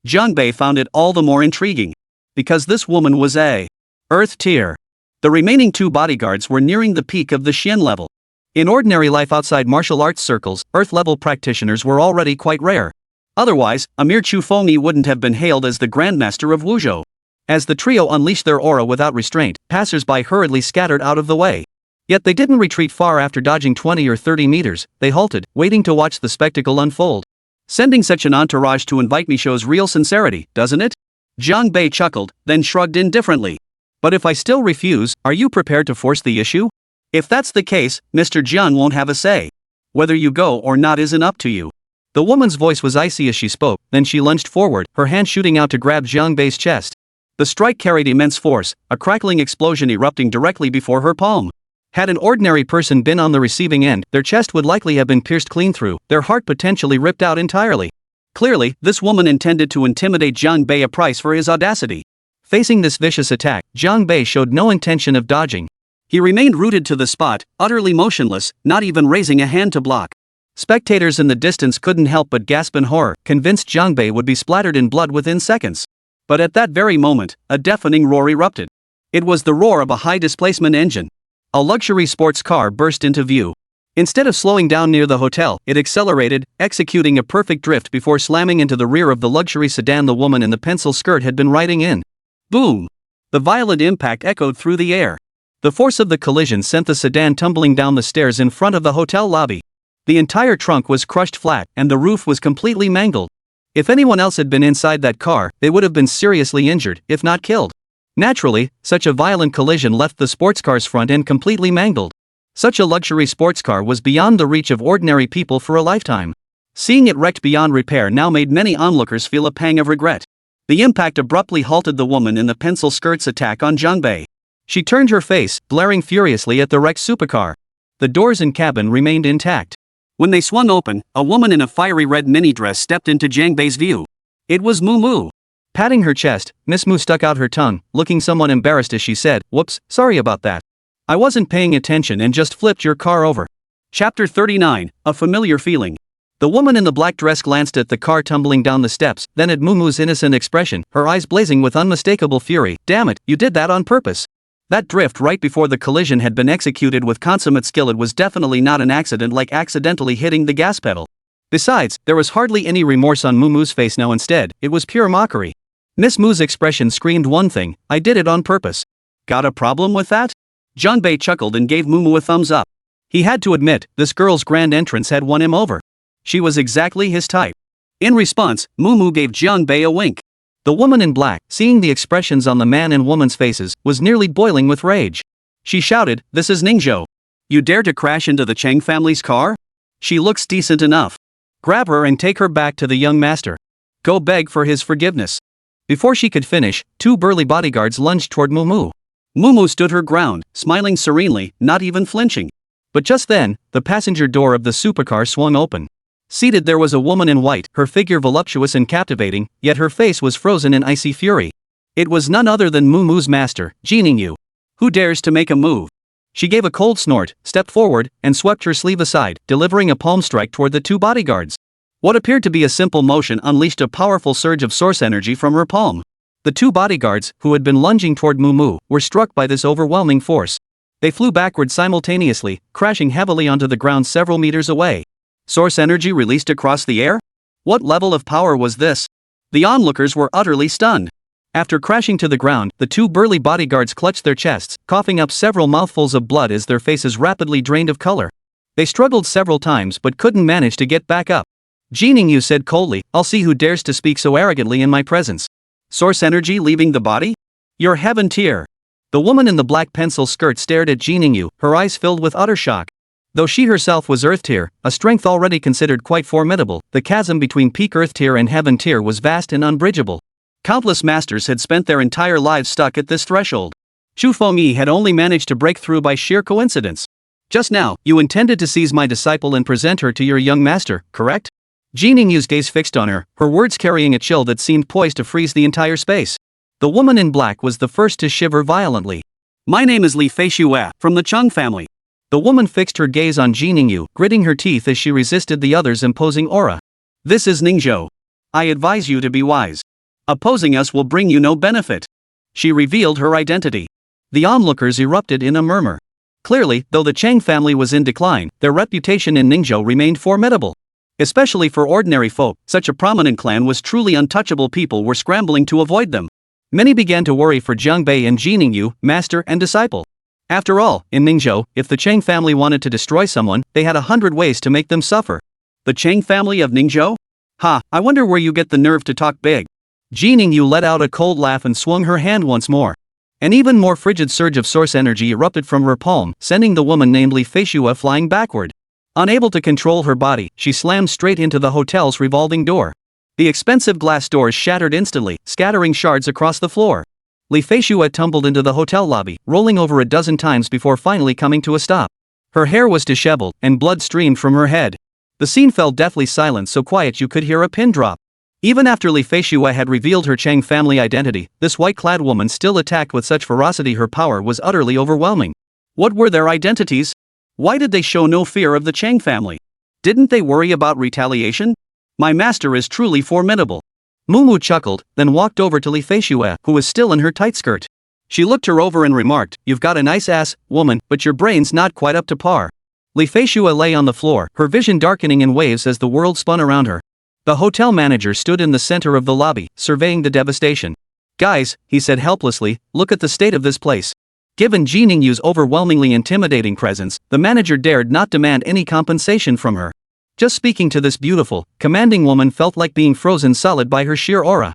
Zhang Bei found it all the more intriguing. Because this woman was a Earth tier. The remaining 2 bodyguards were nearing the peak of the Xian level. In ordinary life outside martial arts circles, Earth-level practitioners were already quite rare. Otherwise, a mere Chu Fengyi wouldn't have been hailed as the Grandmaster of Wuzhou. As the trio unleashed their aura without restraint, passers-by hurriedly scattered out of the way. Yet they didn't retreat far after dodging 20 or 30 meters, they halted, waiting to watch the spectacle unfold. "Sending such an entourage to invite me shows real sincerity, doesn't it?" Zhang Bei chuckled, then shrugged indifferently. "But if I still refuse, are you prepared to force the issue?" "If that's the case, Mr. Jiang won't have a say. Whether you go or not isn't up to you." The woman's voice was icy as she spoke, then she lunged forward, her hand shooting out to grab Zhang Bei's chest. The strike carried immense force, a crackling explosion erupting directly before her palm. Had an ordinary person been on the receiving end, their chest would likely have been pierced clean through, their heart potentially ripped out entirely. Clearly, this woman intended to intimidate Zhang Bei a price for his audacity. Facing this vicious attack, Zhang Bei showed no intention of dodging. He remained rooted to the spot, utterly motionless, not even raising a hand to block. Spectators in the distance couldn't help but gasp in horror, convinced Zhang Bei would be splattered in blood within seconds. But at that very moment, a deafening roar erupted. It was the roar of a high-displacement engine. A luxury sports car burst into view. Instead of slowing down near the hotel, it accelerated, executing a perfect drift before slamming into the rear of the luxury sedan the woman in the pencil skirt had been riding in. Boom! The violent impact echoed through the air. The force of the collision sent the sedan tumbling down the stairs in front of the hotel lobby. The entire trunk was crushed flat, and the roof was completely mangled. If anyone else had been inside that car, they would have been seriously injured, if not killed. Naturally, such a violent collision left the sports car's front end completely mangled. Such a luxury sports car was beyond the reach of ordinary people for a lifetime. Seeing it wrecked beyond repair now made many onlookers feel a pang of regret. The impact abruptly halted the woman in the pencil skirt's attack on Jungbei. She turned her face, glaring furiously at the wrecked supercar. The doors and cabin remained intact. When they swung open, a woman in a fiery red mini-dress stepped into Jungbei's view. It was Moo. Patting her chest, Miss Moo stuck out her tongue, looking somewhat embarrassed as she said, "Whoops, sorry about that. I wasn't paying attention and just flipped your car over." Chapter 39, A Familiar Feeling. The woman in the black dress glanced at the car tumbling down the steps, then at Moo's innocent expression, her eyes blazing with unmistakable fury. "Damn it, you did that on purpose." That drift right before the collision had been executed with consummate skill. It was definitely not an accident like accidentally hitting the gas pedal. Besides, there was hardly any remorse on Moo's face now. Instead, it was pure mockery. Miss Moo's expression screamed one thing: "I did it on purpose." "Got a problem with that?" Jungbei chuckled and gave Moo a thumbs up. He had to admit, this girl's grand entrance had won him over. She was exactly his type. In response, Moo gave Jungbei a wink. The woman in black, seeing the expressions on the man and woman's faces, was nearly boiling with rage. She shouted, "This is Ningzhou. You dare to crash into the Chang family's car? She looks decent enough. Grab her and take her back to the young master. Go beg for his forgiveness." Before she could finish, two burly bodyguards lunged toward Moo. Moo stood her ground, smiling serenely, not even flinching. But just then, the passenger door of the supercar swung open. Seated there was a woman in white, her figure voluptuous and captivating, yet her face was frozen in icy fury. It was none other than Moo's master, Jiningyu. "Who dares to make a move?" She gave a cold snort, stepped forward, and swept her sleeve aside, delivering a palm strike toward the two bodyguards. What appeared to be a simple motion unleashed a powerful surge of source energy from her palm. The two bodyguards, who had been lunging toward Moo, were struck by this overwhelming force. They flew backward simultaneously, crashing heavily onto the ground several meters away. Source energy released across the air? What level of power was this? The onlookers were utterly stunned. After crashing to the ground, the two burly bodyguards clutched their chests, coughing up several mouthfuls of blood as their faces rapidly drained of color. They struggled several times but couldn't manage to get back up. Jiningyu said coldly, "I'll see who dares to speak so arrogantly in my presence." "Source energy leaving the body? You're heaven tier." The woman in the black pencil skirt stared at Jiningyu, her eyes filled with utter shock. Though she herself was Earth Tier, a strength already considered quite formidable, the chasm between peak Earth Tier and Heaven Tier was vast and unbridgeable. Countless masters had spent their entire lives stuck at this threshold. Chu Fengyi had only managed to break through by sheer coincidence. "Just now, you intended to seize my disciple and present her to your young master, correct?" Jiningyu's gaze fixed on her, her words carrying a chill that seemed poised to freeze the entire space. The woman in black was the first to shiver violently. "My name is Li Feishue, from the Chung family." The woman fixed her gaze on Jiningyu, gritting her teeth as she resisted the other's imposing aura. "This is Ningzhou. I advise you to be wise. Opposing us will bring you no benefit." She revealed her identity. The onlookers erupted in a murmur. Clearly, though the Chang family was in decline, their reputation in Ningzhou remained formidable. Especially for ordinary folk, such a prominent clan was truly untouchable. People were scrambling to avoid them. Many began to worry for Jungbei and Jiningyu, master and disciple. After all, in Ningzhou, if the Chang family wanted to destroy someone, they had 100 ways to make them suffer. The Chang family of Ningzhou? Ha, I wonder where you get the nerve to talk big. Jiningyu let out a cold laugh and swung her hand once more. An even more frigid surge of source energy erupted from her palm, sending the woman named Li Feishue flying backward. Unable to control her body, she slammed straight into the hotel's revolving door. The expensive glass doors shattered instantly, scattering shards across the floor. Li Feishue tumbled into the hotel lobby, rolling over a dozen times before finally coming to a stop. Her hair was disheveled, and blood streamed from her head. The scene fell deathly silent, so quiet you could hear a pin drop. Even after Li Feishue had revealed her Chang family identity, this white-clad woman still attacked with such ferocity. Her power was utterly overwhelming. What were their identities? Why did they show no fear of the Chang family? Didn't they worry about retaliation? My master is truly formidable. Moo chuckled, then walked over to Li Feishue, who was still in her tight skirt. She looked her over and remarked, "You've got a nice ass, woman, but your brain's not quite up to par." Li Feishue lay on the floor, her vision darkening in waves as the world spun around her. The hotel manager stood in the center of the lobby, surveying the devastation. "Guys," he said helplessly, "look at the state of this place." Given Jiningyu's overwhelmingly intimidating presence, the manager dared not demand any compensation from her. Just speaking to this beautiful, commanding woman felt like being frozen solid by her sheer aura.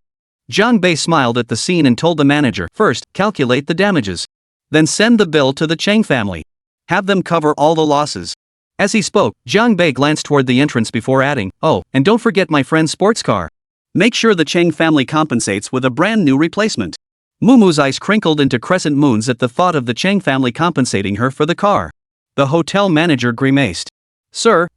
Jiang Bei smiled at the scene and told the manager, first, calculate the damages. Then send the bill to the Cheng family. Have them cover all the losses. As he spoke, Jiang Bei glanced toward the entrance before adding, oh, and don't forget my friend's sports car. Make sure the Cheng family compensates with a brand new replacement. Mumu's eyes crinkled into crescent moons at the thought of the Cheng family compensating her for the car. The hotel manager grimaced. Sir,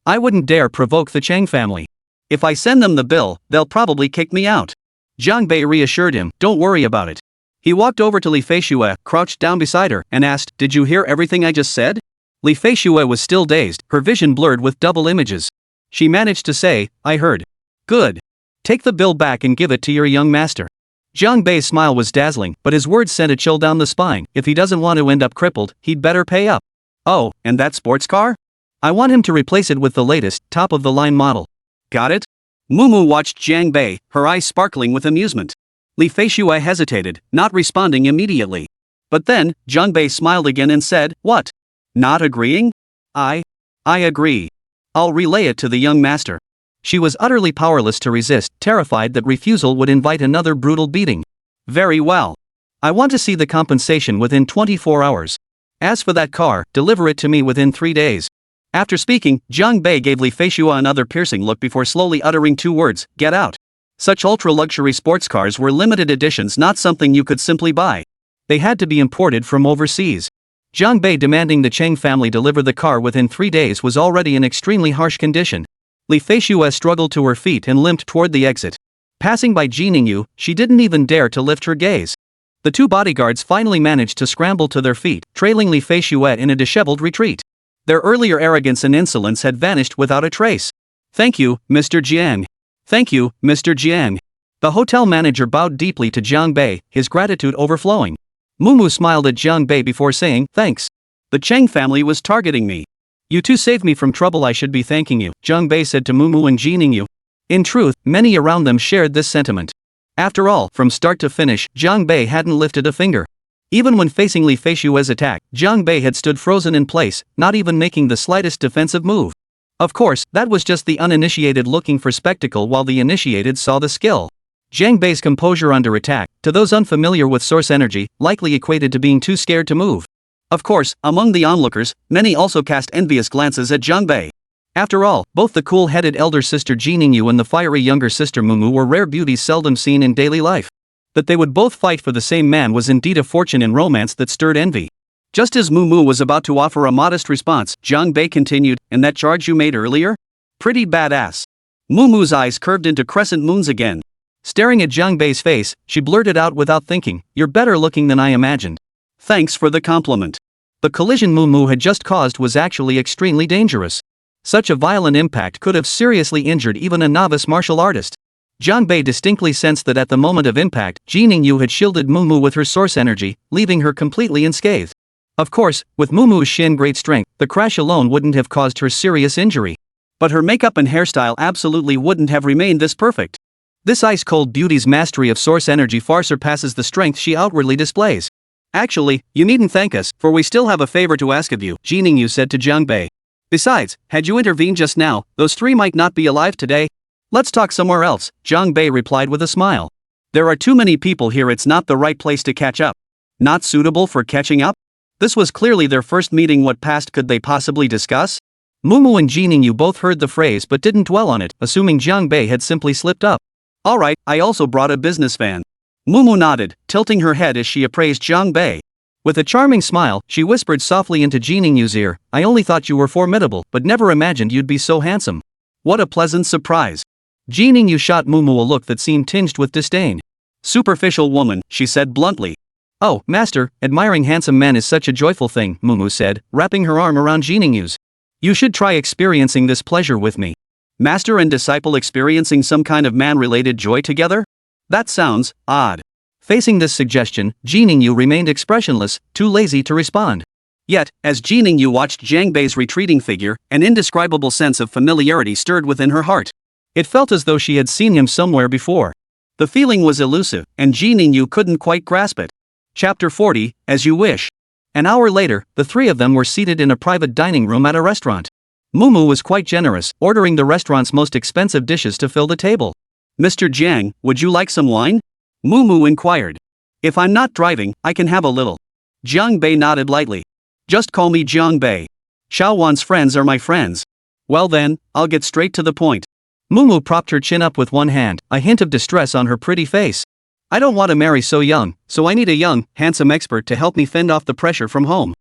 I wouldn't dare provoke the Cheng family. If I send them the bill, they'll probably kick me out. Jiang Bei reassured him, don't worry about it. He walked over to Li Feishue, crouched down beside her, and asked, did you hear everything I just said? Li Feishue was still dazed, her vision blurred with double images. She managed to say, I heard. Good. Take the bill back and give it to your young master. Jiang Bei's smile was dazzling, but his words sent a chill down the spine. If he doesn't want to end up crippled, he'd better pay up. Oh, and that sports car? I want him to replace it with the latest, top-of-the-line model. Got it? Mumu watched Jiang Bei, her eyes sparkling with amusement. Li Feishue hesitated, not responding immediately. But then, Jiang Bei smiled again and said, what? Not agreeing? I agree. I'll relay it to the young master. She was utterly powerless to resist, terrified that refusal would invite another brutal beating. Very well. I want to see the compensation within 24 hours. As for that car, deliver it to me within 3 days. After speaking, Jiang Bei gave Li Feishue another piercing look before slowly uttering 2 words, get out. Such ultra-luxury sports cars were limited editions, not something you could simply buy. They had to be imported from overseas. Jiang Bei demanding the Cheng family deliver the car within 3 days was already an extremely harsh condition. Li Feishue struggled to her feet and limped toward the exit. Passing by Ji Ningyu, she didn't even dare to lift her gaze. The 2 bodyguards finally managed to scramble to their feet, trailing Li Feishue in a disheveled retreat. Their earlier arrogance and insolence had vanished without a trace. Thank you, Mr. Jiang. Thank you, Mr. Jiang. The hotel manager bowed deeply to Jiang Bei, his gratitude overflowing. Mumu smiled at Jiang Bei before saying, thanks. The Cheng family was targeting me. You two saved me from trouble, I should be thanking you, Jiang Bei said to Mumu and Ji Ningyu. In truth, many around them shared this sentiment. After all, from start to finish, Jiang Bei hadn't lifted a finger. Even when facing Li Feishue's attack, Jiang Bei had stood frozen in place, not even making the slightest defensive move. Of course, that was just the uninitiated looking for spectacle while the initiated saw the skill. Jiang Bei's composure under attack, to those unfamiliar with source energy, likely equated to being too scared to move. Of course, among the onlookers, many also cast envious glances at Jiang Bei. After all, both the cool-headed elder sister Ji Ningyu and the fiery younger sister Mumu were rare beauties seldom seen in daily life. That they would both fight for the same man was indeed a fortune in romance that stirred envy. Just as Mumu was about to offer a modest response, Jiang Bei continued, and that charge you made earlier? Pretty badass. Mumu's eyes curved into crescent moons again. Staring at Jiang Bei's face, she blurted out without thinking, you're better looking than I imagined. Thanks for the compliment. The collision Mumu had just caused was actually extremely dangerous. Such a violent impact could have seriously injured even a novice martial artist. Jiang Bei distinctly sensed that at the moment of impact, Ji Ningyu had shielded Mumu with her source energy, leaving her completely unscathed. Of course, with Mumu's shin great strength, the crash alone wouldn't have caused her serious injury. But her makeup and hairstyle absolutely wouldn't have remained this perfect. This ice-cold beauty's mastery of source energy far surpasses the strength she outwardly displays. Actually, you needn't thank us, for we still have a favor to ask of you, Ji Ningyu said to Jiang Bei. Besides, had you intervened just now, those 3 might not be alive today. Let's talk somewhere else, Jiang Bei replied with a smile. There are too many people here, it's not the right place to catch up. Not suitable for catching up? This was clearly their first meeting. What past could they possibly discuss? Mumu and Ji Ningyu both heard the phrase but didn't dwell on it, assuming Jiang Bei had simply slipped up. Alright, I also brought a business fan. Mumu nodded, tilting her head as she appraised Jiang Bei. With a charming smile, she whispered softly into Ji Ningyu's ear, I only thought you were formidable, but never imagined you'd be so handsome. What a pleasant surprise. Ji Ningyu shot Mumu a look that seemed tinged with disdain. Superficial woman, she said bluntly. Oh, master, admiring handsome men is such a joyful thing, Mumu said, wrapping her arm around Ji Ningyu's. You should try experiencing this pleasure with me. Master and disciple experiencing some kind of man-related joy together? That sounds odd. Facing this suggestion, Ji Ningyu remained expressionless, too lazy to respond. Yet, as Ji Ningyu watched Jiang Bei's retreating figure, an indescribable sense of familiarity stirred within her heart. It felt as though she had seen him somewhere before. The feeling was elusive, and Ji Ningyu couldn't quite grasp it. Chapter 40, As You Wish. An hour later, the 3 of them were seated in a private dining room at a restaurant. Mumu was quite generous, ordering the restaurant's most expensive dishes to fill the table. Mr. Jiang, would you like some wine? Mumu inquired. If I'm not driving, I can have a little. Jiang Bei nodded lightly. Just call me Jiang Bei. Xiaowan's friends are my friends. Well then, I'll get straight to the point. Mumu propped her chin up with one hand, a hint of distress on her pretty face. I don't want to marry so young, so I need a young, handsome expert to help me fend off the pressure from home.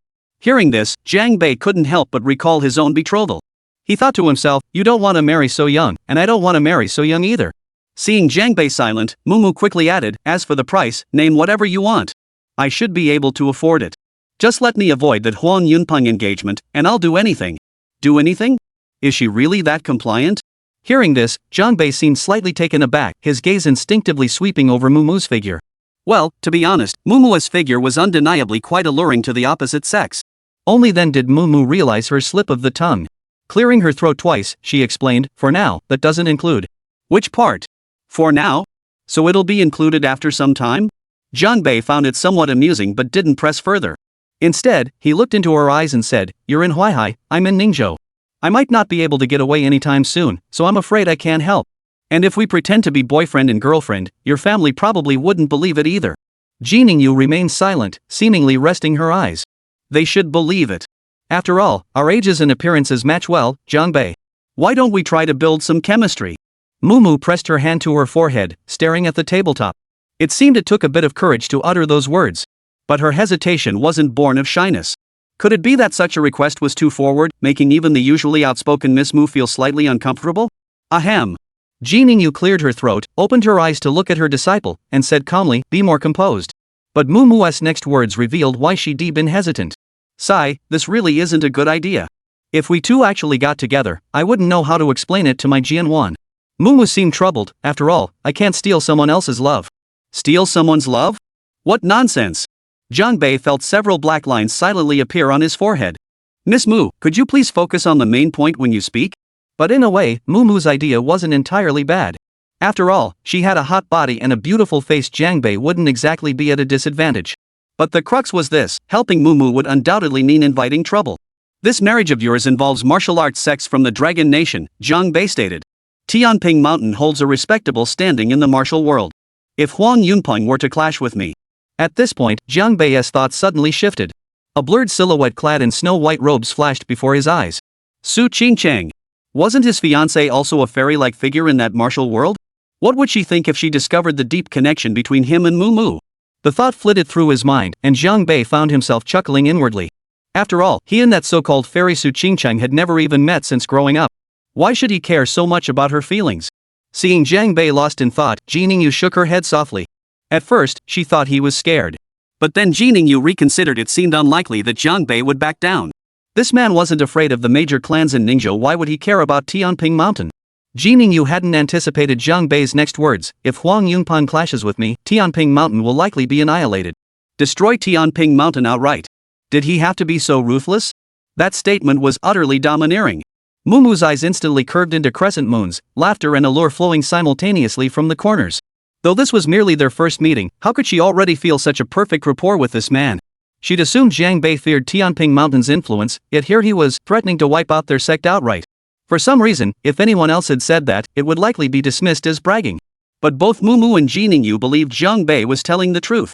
Hearing this, Jiang Bei couldn't help but recall his own betrothal. He thought to himself, you don't want to marry so young, and I don't want to marry so young either. Seeing Jiang Bei silent, Mumu quickly added, as for the price, name whatever you want. I should be able to afford it. Just let me avoid that Huang Yunpeng engagement, and I'll do anything. Do anything? Is she really that compliant? Hearing this, Jiang Bei seemed slightly taken aback, his gaze instinctively sweeping over Mumu's figure. Well, to be honest, Mumu's figure was undeniably quite alluring to the opposite sex. Only then did Mumu realize her slip of the tongue. Clearing her throat twice, she explained, for now, that doesn't include. Which part? For now? So it'll be included after some time? Jiang Bei found it somewhat amusing but didn't press further. Instead, he looked into her eyes and said, you're in Huaihai, I'm in Ningzhou. I might not be able to get away anytime soon, so I'm afraid I can't help. And if we pretend to be boyfriend and girlfriend, your family probably wouldn't believe it either. Jiningyu remained silent, seemingly resting her eyes. They should believe it. After all, our ages and appearances match well, Jiang Bei. Why don't we try to build some chemistry? Mumu pressed her hand to her forehead, staring at the tabletop. It seemed it took a bit of courage to utter those words. But her hesitation wasn't born of shyness. Could it be that such a request was too forward, making even the usually outspoken Miss Mu feel slightly uncomfortable? Ahem. Jiningyu cleared her throat, opened her eyes to look at her disciple, and said calmly, be more composed. But Mumu's next words revealed why she'd been hesitant. Sigh, this really isn't a good idea. If we two actually got together, I wouldn't know how to explain it to my Jianwan. Mumu seemed troubled. After all, I can't steal someone else's love. Steal someone's love? What nonsense! Jiang Bei felt several black lines silently appear on his forehead. Miss Mu, could you please focus on the main point when you speak? But in a way, Mumu's idea wasn't entirely bad. After all, she had a hot body and a beautiful face. Jiang Bei wouldn't exactly be at a disadvantage. But the crux was this, helping Mumu would undoubtedly mean inviting trouble. This marriage of yours involves martial arts sects from the Dragon Nation, Jiang Bei stated. Tianping Mountain holds a respectable standing in the martial world. If Huang Yunpeng were to clash with me. At this point, Jiang Bei's thoughts suddenly shifted. A blurred silhouette clad in snow-white robes flashed before his eyes. Su Qingchang. Wasn't his fiancée also a fairy-like figure in that martial world? What would she think if she discovered the deep connection between him and Mumu? The thought flitted through his mind, and Jiang Bei found himself chuckling inwardly. After all, he and that so-called fairy Su Qingchang had never even met since growing up. Why should he care so much about her feelings? Seeing Jiang Bei lost in thought, Jiningyu shook her head softly. At first, she thought he was scared. But then Jiningyu reconsidered. It seemed unlikely that Jiang Bei would back down. This man wasn't afraid of the major clans in Ningzhou. Why would he care about Tianping Mountain? Jiningyu hadn't anticipated Jiang Bei's next words. If Huang Yunpeng clashes with me, Tianping Mountain will likely be annihilated. Destroy Tianping Mountain outright. Did he have to be so ruthless? That statement was utterly domineering. Mumu's eyes instantly curved into crescent moons, laughter and allure flowing simultaneously from the corners. Though this was merely their first meeting, how could she already feel such a perfect rapport with this man? She'd assumed Jiang Bei feared Tianping Mountain's influence, yet here he was, threatening to wipe out their sect outright. For some reason, if anyone else had said that, it would likely be dismissed as bragging. But both Mumu and Jiningyu believed Jiang Bei was telling the truth.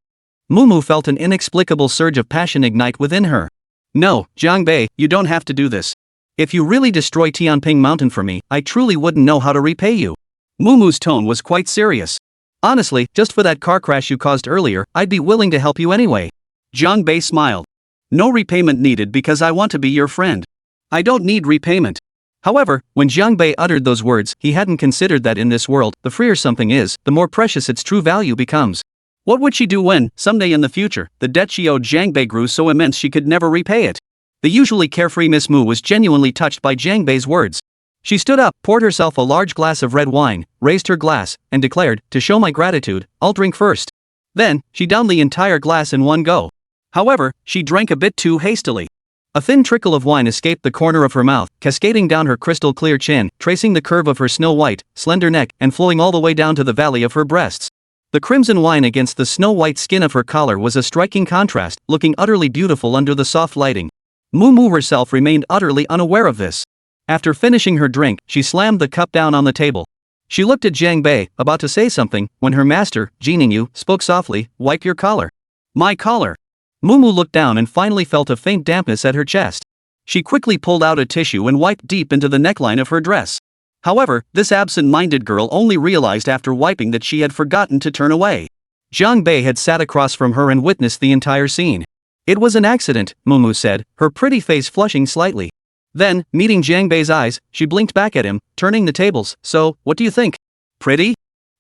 Mumu felt an inexplicable surge of passion ignite within her. No, Jiang Bei, you don't have to do this. If you really destroy Tianping Mountain for me, I truly wouldn't know how to repay you. Mumu's tone was quite serious. Honestly, just for that car crash you caused earlier, I'd be willing to help you anyway. Jiang Bei smiled. No repayment needed because I want to be your friend. I don't need repayment. However, when Jiang Bei uttered those words, he hadn't considered that in this world, the freer something is, the more precious its true value becomes. What would she do when, someday in the future, the debt she owed Jiang Bei grew so immense she could never repay it? The usually carefree Miss Mu was genuinely touched by Jiang Bei's words. She stood up, poured herself a large glass of red wine, raised her glass, and declared, to show my gratitude, I'll drink first. Then, she downed the entire glass in one go. However, she drank a bit too hastily. A thin trickle of wine escaped the corner of her mouth, cascading down her crystal-clear chin, tracing the curve of her snow-white, slender neck, and flowing all the way down to the valley of her breasts. The crimson wine against the snow-white skin of her collar was a striking contrast, looking utterly beautiful under the soft lighting. Mumu herself remained utterly unaware of this. After finishing her drink, she slammed the cup down on the table. She looked at Jiang Bei, about to say something, when her master, Ji Ningyu, spoke softly, "Wipe your collar." "My collar." Mumu looked down and finally felt a faint dampness at her chest. She quickly pulled out a tissue and wiped deep into the neckline of her dress. However, this absent-minded girl only realized after wiping that she had forgotten to turn away. Jiang Bei had sat across from her and witnessed the entire scene. "It was an accident," Mumu said, her pretty face flushing slightly. Then, meeting Jiang Bei's eyes, she blinked back at him, turning the tables. "So, what do you think? Pretty?"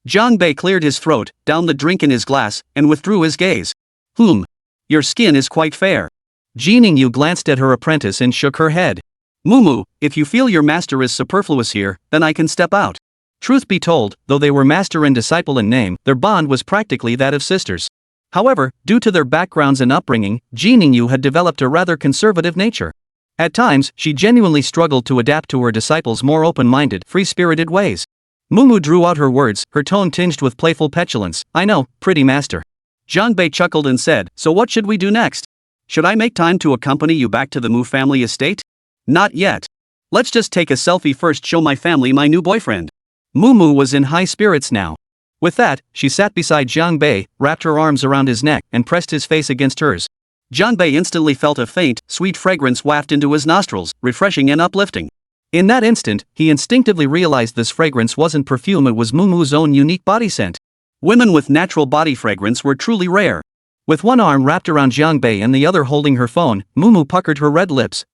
Jiang Bei cleared his throat, downed the drink in his glass, and withdrew his gaze. Your skin is quite fair." Ji Ningyu glanced at her apprentice and shook her head. "Mumu, if you feel your master is superfluous here, then I can step out." Truth be told, though they were master and disciple in name, their bond was practically that of sisters. However, due to their backgrounds and upbringing, Ji Ningyu had developed a rather conservative nature. At times, she genuinely struggled to adapt to her disciples' more open-minded, free-spirited ways. Mumu drew out her words, her tone tinged with playful petulance. "I know, pretty master." Jiang Bei chuckled and said, "So what should we do next? Should I make time to accompany you back to the Mu family estate?" "Not yet. Let's just take a selfie first, show my family my new boyfriend." Mumu was in high spirits now. With that, she sat beside Jiang Bei, wrapped her arms around his neck, and pressed his face against hers. Jiang Bei instantly felt a faint, sweet fragrance waft into his nostrils, refreshing and uplifting. In that instant, he instinctively realized this fragrance wasn't perfume, it was Mumu's own unique body scent. Women with natural body fragrance were truly rare. With one arm wrapped around Jiang Bei and the other holding her phone, Mumu puckered her red lips,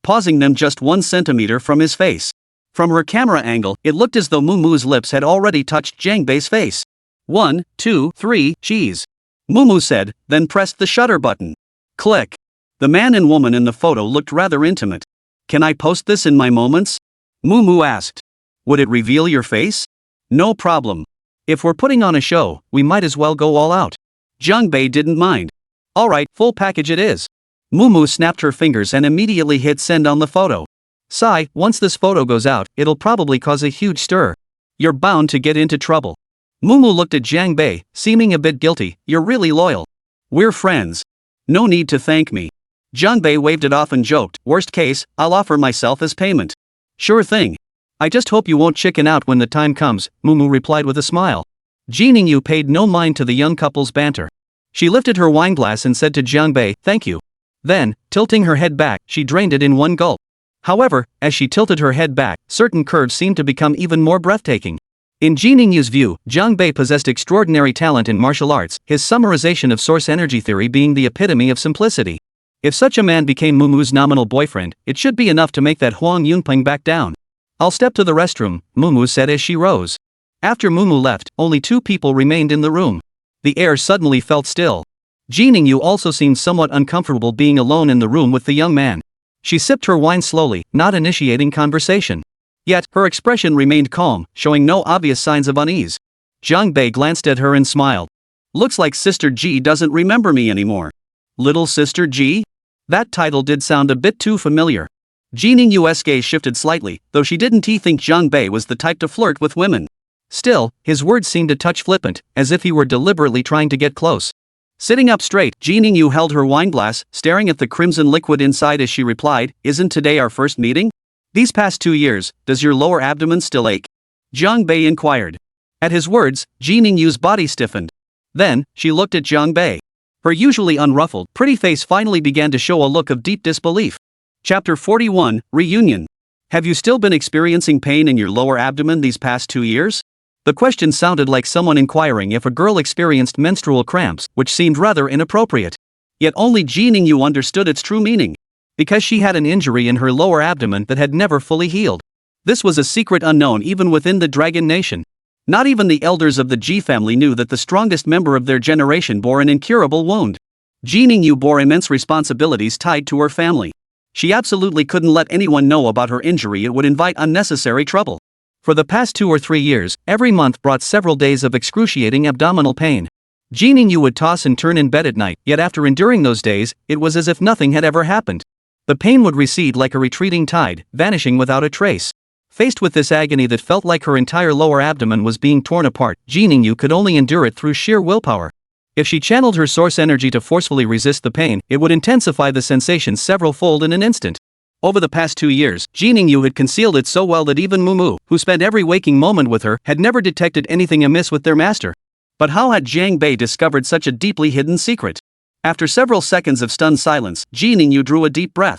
pausing them just 1 centimeter from his face. From her camera angle, it looked as though Mumu's lips had already touched Jiang Bei's face. 1, 2, 3, cheese. Mumu said, then pressed the shutter button. Click. The man and woman in the photo looked rather intimate. "Can I post this in my moments?" Mumu asked. "Would it reveal your face?" "No problem. If we're putting on a show, we might as well go all out." Jiang Bei didn't mind. "Alright, full package it is." Mumu snapped her fingers and immediately hit send on the photo. "Sigh, once this photo goes out, it'll probably cause a huge stir. You're bound to get into trouble." Mumu looked at Jiang Bei, seeming a bit guilty. "You're really loyal. We're friends. No need to thank me." Jiang Bei waved it off and joked, "Worst case, I'll offer myself as payment." "Sure thing. I just hope you won't chicken out when the time comes," Mumu replied with a smile. Ji Ningyu paid no mind to the young couple's banter. She lifted her wineglass and said to Jiang Bei, "Thank you." Then, tilting her head back, she drained it in one gulp. However, as she tilted her head back, certain curves seemed to become even more breathtaking. In Ji Ningyu's view, Jiang Bei possessed extraordinary talent in martial arts, his summarization of source energy theory being the epitome of simplicity. If such a man became Mumu's nominal boyfriend, it should be enough to make that Huang Yunpeng back down. "I'll step to the restroom," Mumu said as she rose. After Mumu left, only 2 people remained in the room. The air suddenly felt still. Ji Ningyu also seemed somewhat uncomfortable being alone in the room with the young man. She sipped her wine slowly, not initiating conversation. Yet, her expression remained calm, showing no obvious signs of unease. Jiang Bei glanced at her and smiled. "Looks like Sister Ji doesn't remember me anymore." "Little Sister Ji?" That title did sound a bit too familiar. Ji Ningyu's gaze shifted slightly, though she didn't think Jiang Bei was the type to flirt with women. Still, his words seemed a touch flippant, as if he were deliberately trying to get close. Sitting up straight, Ji Ningyu held her wineglass, staring at the crimson liquid inside as she replied, "Isn't today our first meeting? These past 2 years, does your lower abdomen still ache?" Jiang Bei inquired. At his words, Ji Ningyu's body stiffened. Then, she looked at Jiang Bei. Her usually unruffled, pretty face finally began to show a look of deep disbelief. Chapter 41, Reunion. "Have you still been experiencing pain in your lower abdomen these past 2 years? The question sounded like someone inquiring if a girl experienced menstrual cramps, which seemed rather inappropriate. Yet only Ji Ningyu understood its true meaning. Because she had an injury in her lower abdomen that had never fully healed. This was a secret unknown even within the Dragon Nation. Not even the elders of the Ji family knew that the strongest member of their generation bore an incurable wound. Ji Ningyu bore immense responsibilities tied to her family. She absolutely couldn't let anyone know about her injury, it would invite unnecessary trouble. For the past 2 or 3 years, every month brought several days of excruciating abdominal pain. Ji Ningyu would toss and turn in bed at night, yet after enduring those days, it was as if nothing had ever happened. The pain would recede like a retreating tide, vanishing without a trace. Faced with this agony that felt like her entire lower abdomen was being torn apart, Ji Ningyu could only endure it through sheer willpower. If she channeled her source energy to forcefully resist the pain, it would intensify the sensation several-fold in an instant. Over the past 2 years, Ji Ningyu had concealed it so well that even Mumu, who spent every waking moment with her, had never detected anything amiss with their master. But how had Jiang Bei discovered such a deeply hidden secret? After several seconds of stunned silence, Ji Ningyu drew a deep breath.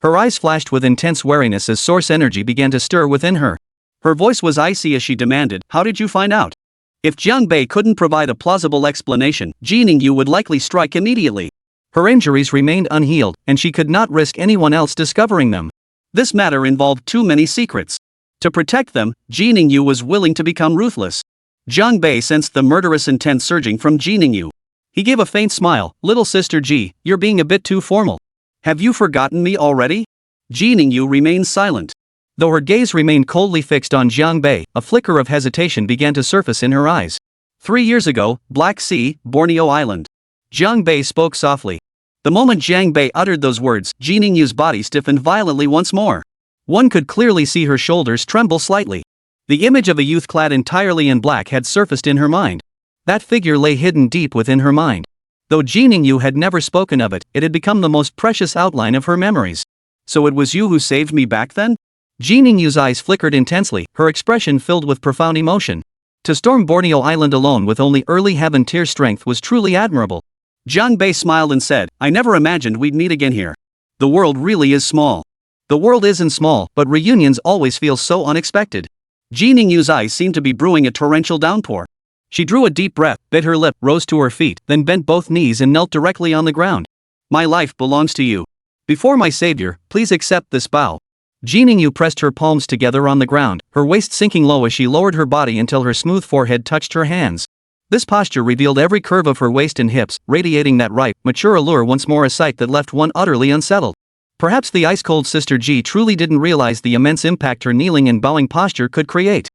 Her eyes flashed with intense wariness as source energy began to stir within her. Her voice was icy as she demanded, "How did you find out?" If Jiang Bei couldn't provide a plausible explanation, Ji Ningyu would likely strike immediately. Her injuries remained unhealed, and she could not risk anyone else discovering them. This matter involved too many secrets. To protect them, Ji Ningyu was willing to become ruthless. Jiang Bei sensed the murderous intent surging from Ji Ningyu. He gave a faint smile. "Little sister Ji, you're being a bit too formal. Have you forgotten me already?" Ji Ningyu remained silent. Though her gaze remained coldly fixed on Jiang Bei, a flicker of hesitation began to surface in her eyes. 3 years ago, Black Sea, Borneo Island. Jiang Bei spoke softly. The moment Jiang Bei uttered those words, Ji Ningyu's body stiffened violently once more. One could clearly see her shoulders tremble slightly. The image of a youth clad entirely in black had surfaced in her mind. That figure lay hidden deep within her mind. Though Ji Ningyu had never spoken of it, it had become the most precious outline of her memories. "So it was you who saved me back then?" Ji Ningyu's eyes flickered intensely, her expression filled with profound emotion. To storm Borneo Island alone with only early heaven tier strength was truly admirable. Jiang Bei smiled and said, "I never imagined we'd meet again here. The world really is small." The world isn't small, but reunions always feel so unexpected. Ji Ningyu's eyes seemed to be brewing a torrential downpour. She drew a deep breath, bit her lip, rose to her feet, then bent both knees and knelt directly on the ground. "My life belongs to you. Before my savior, please accept this bow." Ji Ningyu pressed her palms together on the ground, her waist sinking low as she lowered her body until her smooth forehead touched her hands. This posture revealed every curve of her waist and hips, radiating that ripe, mature allure, once more a sight that left one utterly unsettled. Perhaps the ice-cold sister Ji truly didn't realize the immense impact her kneeling and bowing posture could create.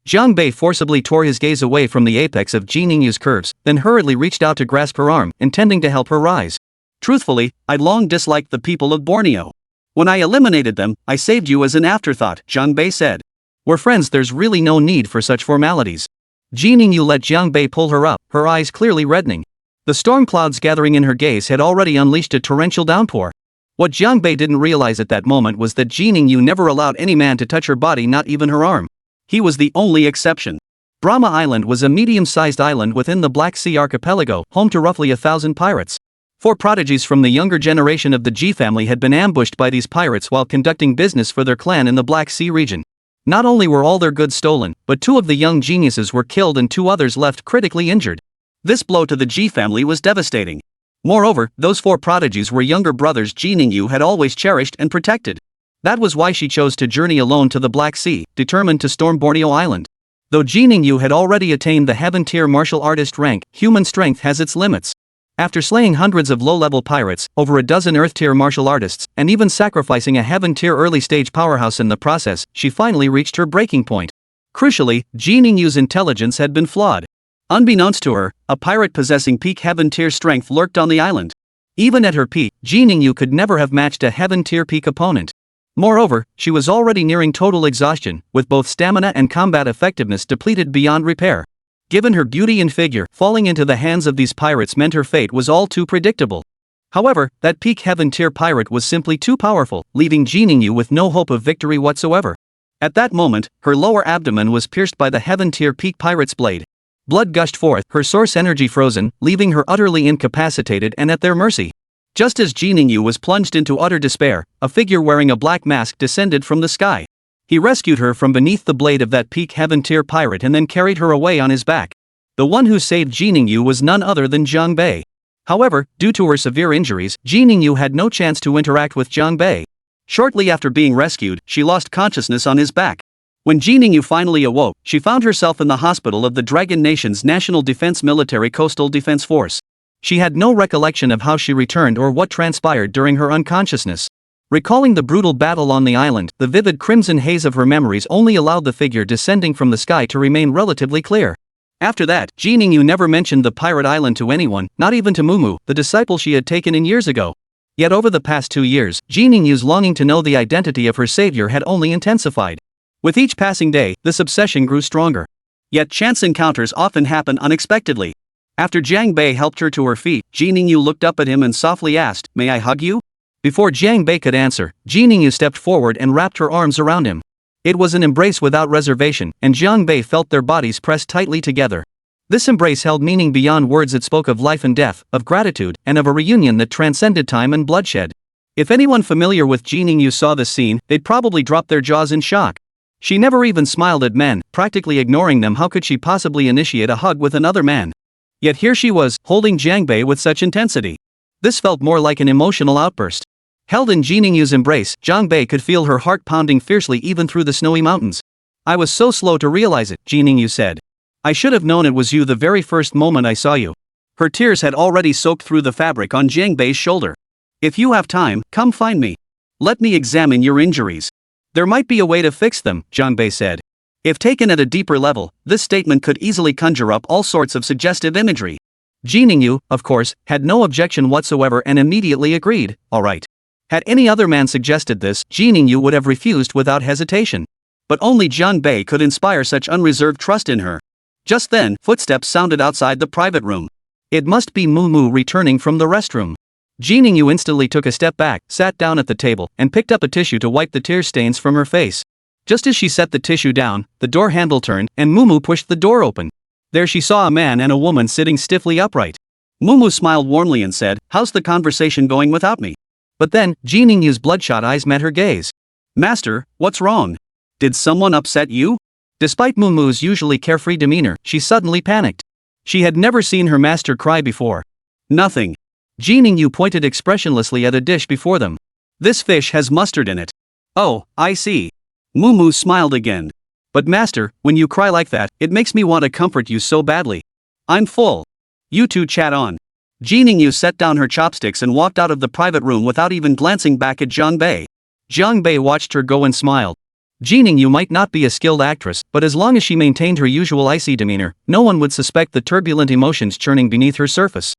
Jiang Bei forcibly tore his gaze away from the apex of Ji Ningyu's curves, then hurriedly reached out to grasp her arm, intending to help her rise. "Truthfully, I'd long disliked the people of Borneo. When I eliminated them, I saved you as an afterthought," Jiang Bei said. "We're friends, there's really no need for such formalities." Ji Ningyu let Jiang Bei pull her up, her eyes clearly reddening. The storm clouds gathering in her gaze had already unleashed a torrential downpour. What Jiang Bei didn't realize at that moment was that Ji Ningyu never allowed any man to touch her body, not even her arm. He was the only exception. Brahma Island was a medium-sized island within the Black Sea archipelago, home to roughly 1,000 pirates. 4 prodigies from the younger generation of the Ji family had been ambushed by these pirates while conducting business for their clan in the Black Sea region. Not only were all their goods stolen, but 2 of the young geniuses were killed and 2 others left critically injured. This blow to the Ji family was devastating. Moreover, those 4 prodigies were younger brothers Ji Ningyu had always cherished and protected. That was why she chose to journey alone to the Black Sea, determined to storm Borneo Island. Though Ji Ningyu had already attained the heaven-tier martial artist rank, human strength has its limits. After slaying hundreds of low-level pirates, over a dozen earth-tier martial artists, and even sacrificing a heaven-tier early-stage powerhouse in the process, she finally reached her breaking point. Crucially, Ji Ningyu's intelligence had been flawed. Unbeknownst to her, a pirate possessing peak heaven-tier strength lurked on the island. Even at her peak, Ji Ningyu could never have matched a heaven-tier peak opponent. Moreover, she was already nearing total exhaustion, with both stamina and combat effectiveness depleted beyond repair. Given her beauty and figure, falling into the hands of these pirates meant her fate was all too predictable. However, that peak heaven-tier pirate was simply too powerful, leaving Ji Ningyu with no hope of victory whatsoever. At that moment, her lower abdomen was pierced by the heaven-tier peak pirate's blade. Blood gushed forth, her source energy frozen, leaving her utterly incapacitated and at their mercy. Just as Ji Ningyu was plunged into utter despair, a figure wearing a black mask descended from the sky. He rescued her from beneath the blade of that peak heaven-tier pirate and then carried her away on his back. The one who saved Ji Ningyu was none other than Jiang Bei. However, due to her severe injuries, Ji Ningyu had no chance to interact with Jiang Bei. Shortly after being rescued, she lost consciousness on his back. When Ji Ningyu finally awoke, she found herself in the hospital of the Dragon Nation's National Defense Military Coastal Defense Force. She had no recollection of how she returned or what transpired during her unconsciousness. Recalling the brutal battle on the island, the vivid crimson haze of her memories only allowed the figure descending from the sky to remain relatively clear. After that, Ji Ningyu never mentioned the pirate island to anyone, not even to Mumu, the disciple she had taken in years ago. Yet over the past 2 years, Ji Ningyu's longing to know the identity of her savior had only intensified. With each passing day, this obsession grew stronger. Yet chance encounters often happen unexpectedly. After Jiang Bei helped her to her feet, Ji Ningyu looked up at him and softly asked, "May I hug you?" Before Jiang Bei could answer, Ji Ningyu stepped forward and wrapped her arms around him. It was an embrace without reservation, and Jiang Bei felt their bodies pressed tightly together. This embrace held meaning beyond words. It spoke of life and death, of gratitude, and of a reunion that transcended time and bloodshed. If anyone familiar with Ji Ningyu saw this scene, they'd probably drop their jaws in shock. She never even smiled at men, practically ignoring them. How could she possibly initiate a hug with another man? Yet here she was, holding Jiang Bei with such intensity. This felt more like an emotional outburst. Held in Ji Ningyu's embrace, Jiang Bei could feel her heart pounding fiercely even through the snowy mountains. "I was so slow to realize it," Ji Ningyu said. "I should have known it was you the very first moment I saw you." Her tears had already soaked through the fabric on Jiang Bei's shoulder. "If you have time, come find me. Let me examine your injuries. There might be a way to fix them," Jiang Bei said. If taken at a deeper level, this statement could easily conjure up all sorts of suggestive imagery. Ji Ningyu, of course, had no objection whatsoever and immediately agreed. "All right." Had any other man suggested this, Ji Ningyu would have refused without hesitation. But only Jiang Bei could inspire such unreserved trust in her. Just then, footsteps sounded outside the private room. It must be Mu returning from the restroom. Ji Ningyu instantly took a step back, sat down at the table, and picked up a tissue to wipe the tear stains from her face. Just as she set the tissue down, the door handle turned, and Mu pushed the door open. There she saw a man and a woman sitting stiffly upright. Mu smiled warmly and said, "How's the conversation going without me?" But then, Ji Ningyu's bloodshot eyes met her gaze. "Master, what's wrong? Did someone upset you?" Despite Mu's usually carefree demeanor, she suddenly panicked. She had never seen her master cry before. "Nothing." Ji Ningyu pointed expressionlessly at a dish before them. "This fish has mustard in it." "Oh, I see." Mu smiled again. "But master, when you cry like that, it makes me want to comfort you so badly." "I'm full. You two chat on." Ji Ningyu set down her chopsticks and walked out of the private room without even glancing back at Jiang Bei. Jiang Bei watched her go and smiled. Ji Ningyu might not be a skilled actress, but as long as she maintained her usual icy demeanor, no one would suspect the turbulent emotions churning beneath her surface.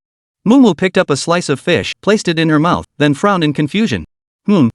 Mu picked up a slice of fish, placed it in her mouth, then frowned in confusion.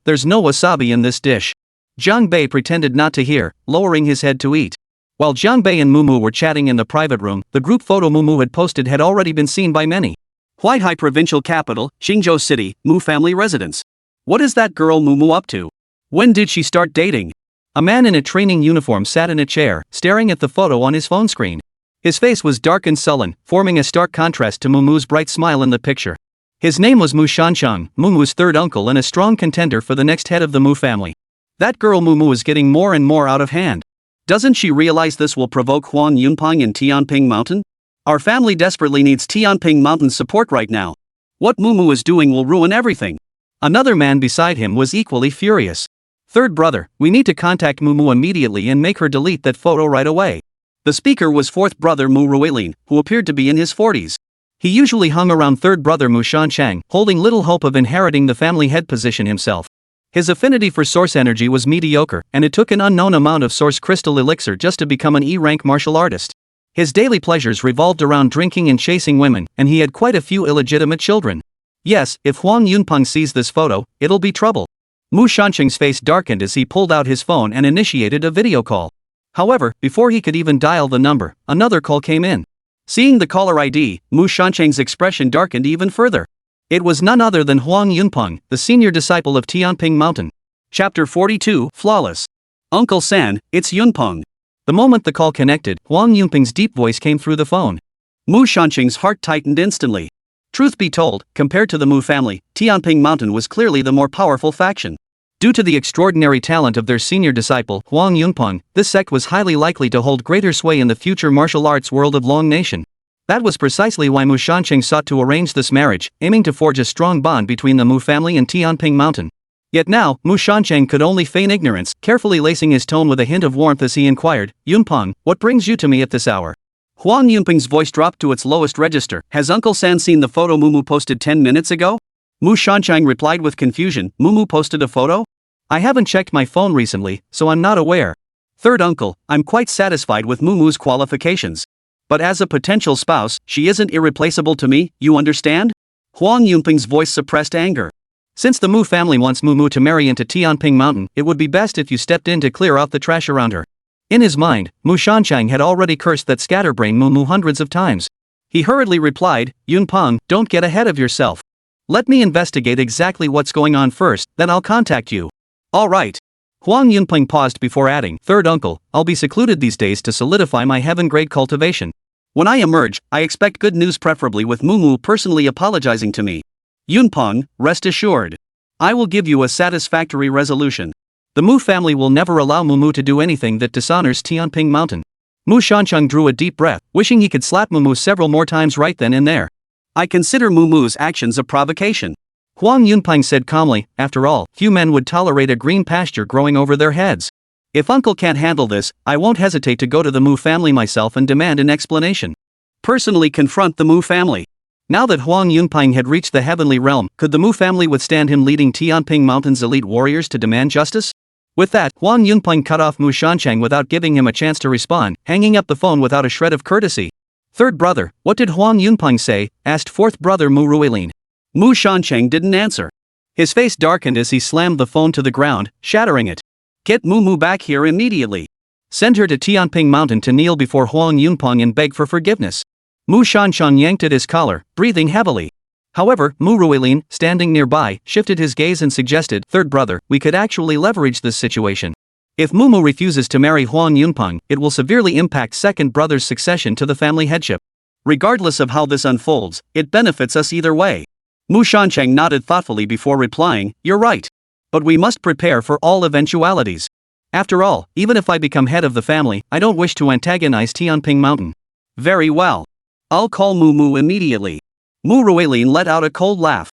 There's no wasabi in this dish." Jiang Bei pretended not to hear, lowering his head to eat. While Jiang Bei and Mu were chatting in the private room, the group photo Mu had posted had already been seen by many. Huaihai Provincial Capital, Xingzhou City, Mu family residence. What is that girl Mu up to? When did she start dating? A man in a training uniform sat in a chair, staring at the photo on his phone screen. His face was dark and sullen, forming a stark contrast to Mu's bright smile in the picture. His name was Mu Shanshang, Mu's third uncle and a strong contender for the next head of the Mu family. That girl Mu is getting more and more out of hand. Doesn't she realize this will provoke Huang Yunpeng in Tianping Mountain? Our family desperately needs Tianping Mountain's support right now. What Mu is doing will ruin everything. Another man beside him was equally furious. "Third brother, we need to contact Mu immediately and make her delete that photo right away." The speaker was fourth brother Mu Ruilin, who appeared to be in his 40s. He usually hung around third brother Mu Shanshang, holding little hope of inheriting the family head position himself. His affinity for source energy was mediocre, and it took an unknown amount of source crystal elixir just to become an E-rank martial artist. His daily pleasures revolved around drinking and chasing women, and he had quite a few illegitimate children. Yes, if Huang Yunpeng sees this photo, it'll be trouble. Mu Shansheng's face darkened as he pulled out his phone and initiated a video call. However, before he could even dial the number, another call came in. Seeing the caller ID, Mu Shansheng's expression darkened even further. It was none other than Huang Yunpeng, the senior disciple of Tianping Mountain. Chapter 42, Flawless. "Uncle San, it's Yunpeng." The moment the call connected, Huang Yunpeng's deep voice came through the phone. Mu Shansheng's heart tightened instantly. Truth be told, compared to the Mu family, Tianping Mountain was clearly the more powerful faction. Due to the extraordinary talent of their senior disciple, Huang Yunpeng, this sect was highly likely to hold greater sway in the future martial arts world of Long Nation. That was precisely why Mu Shansheng sought to arrange this marriage, aiming to forge a strong bond between the Mu family and Tianping Mountain. Yet now, Mu Shansheng could only feign ignorance, carefully lacing his tone with a hint of warmth as he inquired, "Yunpeng, what brings you to me at this hour?" Huang Yunpeng's voice dropped to its lowest register. "Has Uncle San seen the photo Mu posted 10 minutes ago?" Mu Shansheng replied with confusion. "Mu posted a photo? I haven't checked my phone recently, so I'm not aware." "Third uncle, I'm quite satisfied with Mu's qualifications. But as a potential spouse, she isn't irreplaceable to me, you understand?" Huang Yunpeng's voice suppressed anger. "Since the Mu family wants Mu to marry into Tianping Mountain, it would be best if you stepped in to clear out the trash around her." In his mind, Mu Shansheng had already cursed that scatterbrain Mu hundreds of times. He hurriedly replied, "Yunpeng, don't get ahead of yourself. Let me investigate exactly what's going on first, then I'll contact you. Alright. Huang Yunpeng paused before adding, third uncle, I'll be secluded these days to solidify my heaven-grade cultivation. When I emerge, I expect good news, preferably with Mumu personally apologizing to me. Yunpeng, rest assured. I will give you a satisfactory resolution. The Mu family will never allow Mumu to do anything that dishonors Tianping Mountain. Mu Shancheng drew a deep breath, wishing he could slap Mumu several more times right then and there. I consider Mumu's actions a provocation. Huang Yunpeng said calmly, after all, few men would tolerate a green pasture growing over their heads. If uncle can't handle this, I won't hesitate to go to the Mu family myself and demand an explanation. Personally confront the Mu family. Now that Huang Yunpeng had reached the heavenly realm, could the Mu family withstand him leading Tianping Mountain's elite warriors to demand justice? With that, Huang Yunpeng cut off Mu Shancheng without giving him a chance to respond, hanging up the phone without a shred of courtesy. Third brother, what did Huang Yunpeng say? Asked fourth brother Mu Ruilin. Mu Shancheng didn't answer. His face darkened as he slammed the phone to the ground, shattering it. Get Mumu back here immediately. Send her to Tianping Mountain to kneel before Huang Yunpeng and beg for forgiveness. Mu Shancheng yanked at his collar, breathing heavily. However, Mu Ruilin, standing nearby, shifted his gaze and suggested, third brother, we could actually leverage this situation. If Mumu refuses to marry Huang Yunpeng, it will severely impact second brother's succession to the family headship. Regardless of how this unfolds, it benefits us either way. Mu Shancheng nodded thoughtfully before replying, you're right. But we must prepare for all eventualities. After all, even if I become head of the family, I don't wish to antagonize Tianping Mountain. Very well. I'll call Mumu immediately. Mu Ruilin let out a cold laugh.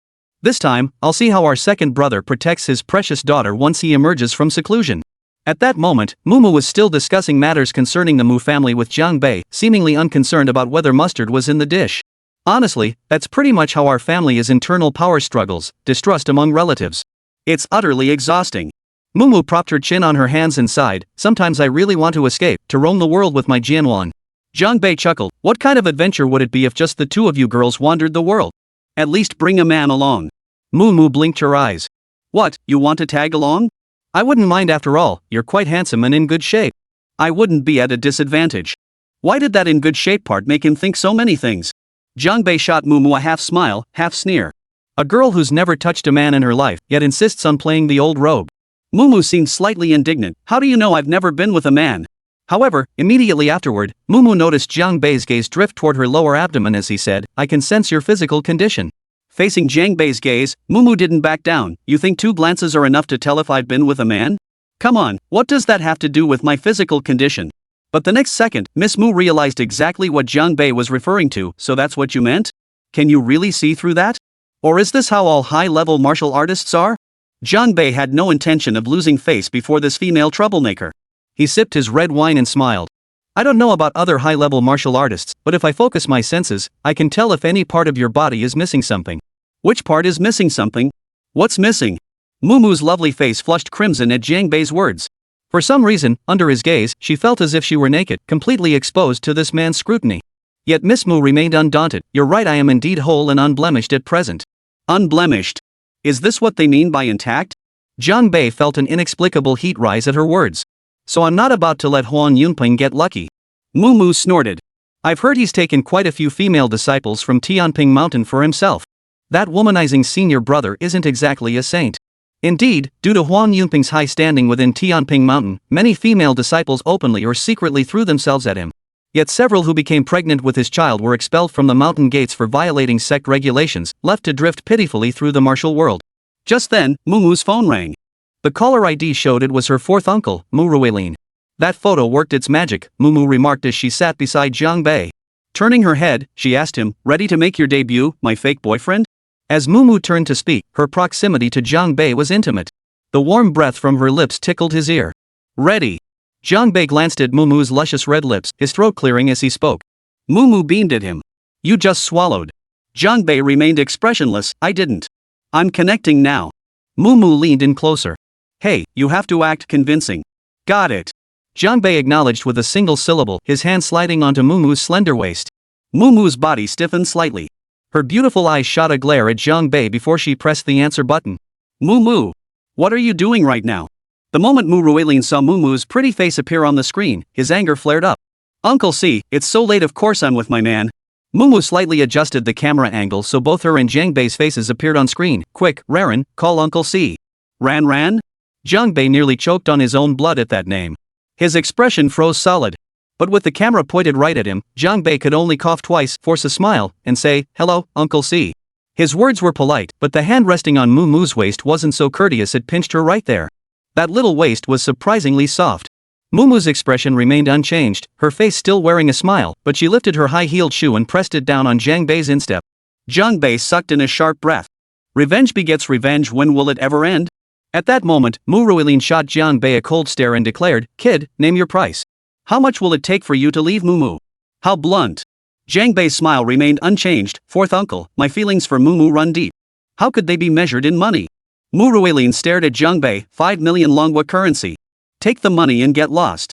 This time, I'll see how our second brother protects his precious daughter once he emerges from seclusion. At that moment, Mumu was still discussing matters concerning the Mu family with Jiang Bei, seemingly unconcerned about whether mustard was in the dish. Honestly, that's pretty much how our family is: internal power struggles, distrust among relatives. It's utterly exhausting. Mumu propped her chin on her hands and sighed, sometimes I really want to escape, to roam the world with my Jianwan. Jiang Bei chuckled, what kind of adventure would it be if just the two of you girls wandered the world? At least bring a man along. Mumu blinked her eyes. What, you want to tag along? I wouldn't mind after all, you're quite handsome and in good shape. I wouldn't be at a disadvantage. Why did that in good shape part make him think so many things? Jiang Bei shot Mumu a half smile, half sneer. A girl who's never touched a man in her life, yet insists on playing the old rogue. Mumu seemed slightly indignant, how do you know I've never been with a man? However, immediately afterward, Mumu noticed Jiang Bei's gaze drift toward her lower abdomen as he said, I can sense your physical condition. Facing Jiang Bei's gaze, Mumu didn't back down. You think 2 glances are enough to tell if I've been with a man? Come on, what does that have to do with my physical condition? But the next second, Miss Mu realized exactly what Jiang Bei was referring to, so that's what you meant? Can you really see through that? Or is this how all high-level martial artists are? Jiang Bei had no intention of losing face before this female troublemaker. He sipped his red wine and smiled. I don't know about other high-level martial artists, but if I focus my senses, I can tell if any part of your body is missing something. Which part is missing something? What's missing? Mumu's lovely face flushed crimson at Jiang Bei's words. For some reason, under his gaze, she felt as if she were naked, completely exposed to this man's scrutiny. Yet Miss Mu remained undaunted. You're right, I am indeed whole and unblemished at present. Unblemished? Is this what they mean by intact? Jiang Bei felt an inexplicable heat rise at her words. So I'm not about to let Huang Yunpeng get lucky. Mumu snorted. I've heard he's taken quite a few female disciples from Tianping Mountain for himself. That womanizing senior brother isn't exactly a saint. Indeed, due to Huang Yunpeng's high standing within Tianping Mountain, many female disciples openly or secretly threw themselves at him. Yet several who became pregnant with his child were expelled from the mountain gates for violating sect regulations, left to drift pitifully through the martial world. Just then, Mumu's phone rang. The caller ID showed it was her fourth uncle, Mu Ruilin. That photo worked its magic, Mumu remarked as she sat beside Jiang Bei. Turning her head, she asked him, ready to make your debut, my fake boyfriend? As Mumu turned to speak, her proximity to Jiang Bei was intimate. The warm breath from her lips tickled his ear. Ready. Jiang Bei glanced at Mumu's luscious red lips, his throat clearing as he spoke. Mumu beamed at him. You just swallowed. Jiang Bei remained expressionless, I didn't. I'm connecting now. Mumu leaned in closer. Hey, you have to act convincing. Got it. Jiang Bei acknowledged with a single syllable, his hand sliding onto Mumu's slender waist. Mumu's body stiffened slightly. Her beautiful eyes shot a glare at Jiang Bei before she pressed the answer button. Mumu. What are you doing right now? The moment Mu Ruilin saw Mumu's pretty face appear on the screen, his anger flared up. Uncle C, it's so late, of course I'm with my man. Mumu slightly adjusted the camera angle so both her and Jiang Bei's faces appeared on screen. Quick, Raran, call Uncle C. Ran? Jiang Bei nearly choked on his own blood at that name. His expression froze solid. But with the camera pointed right at him, Jiang Bei could only cough twice, force a smile, and say, "Hello, Uncle C." His words were polite, but the hand resting on Mumu's waist wasn't so courteous, it pinched her right there. That little waist was surprisingly soft. Mumu's expression remained unchanged, her face still wearing a smile, but she lifted her high-heeled shoe and pressed it down on Jiang Bei's instep. Jiang Bei sucked in a sharp breath. Revenge begets revenge, when will it ever end? At that moment, Mu Ruilin shot Jiang Bei a cold stare and declared, "Kid, name your price. How much will it take for you to leave Mumu?" How blunt. Jiang Bei's smile remained unchanged. "Fourth uncle, my feelings for Mumu run deep. How could they be measured in money?" Mu Ruilin stared at Jiang Bei. 5 million Longwa currency. Take the money and get lost.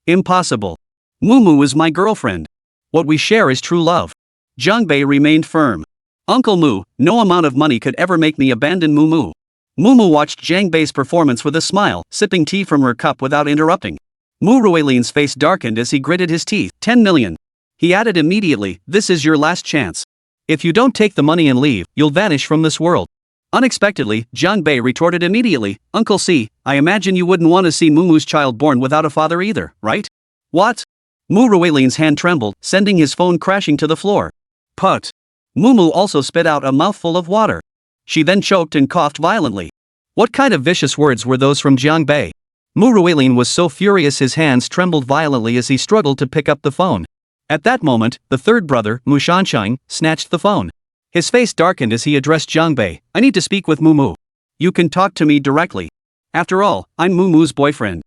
Impossible. Mumu is my girlfriend. What we share is true love. Jiang Bei remained firm. Uncle Mu, no amount of money could ever make me abandon Mumu. Mumu watched Jiang Bei's performance with a smile, sipping tea from her cup without interrupting. Mu Ruilin's face darkened as he gritted his teeth. 10 million. He added immediately, "This is your last chance. If you don't take the money and leave, you'll vanish from this world." Unexpectedly, Jiang Bei retorted immediately, "Uncle C, I imagine you wouldn't want to see Mumu's child born without a father either, right?" "What?" Mu Ruilin's hand trembled, sending his phone crashing to the floor. "Put." Mumu also spit out a mouthful of water. She then choked and coughed violently. What kind of vicious words were those from Jiang Bei? Mu Ruilin was so furious his hands trembled violently as he struggled to pick up the phone. At that moment, the third brother, Mu Shansheng, snatched the phone. His face darkened as he addressed Jiang Bei. "I need to speak with Mumu. You can talk to me directly. After all, I'm Mumu's boyfriend."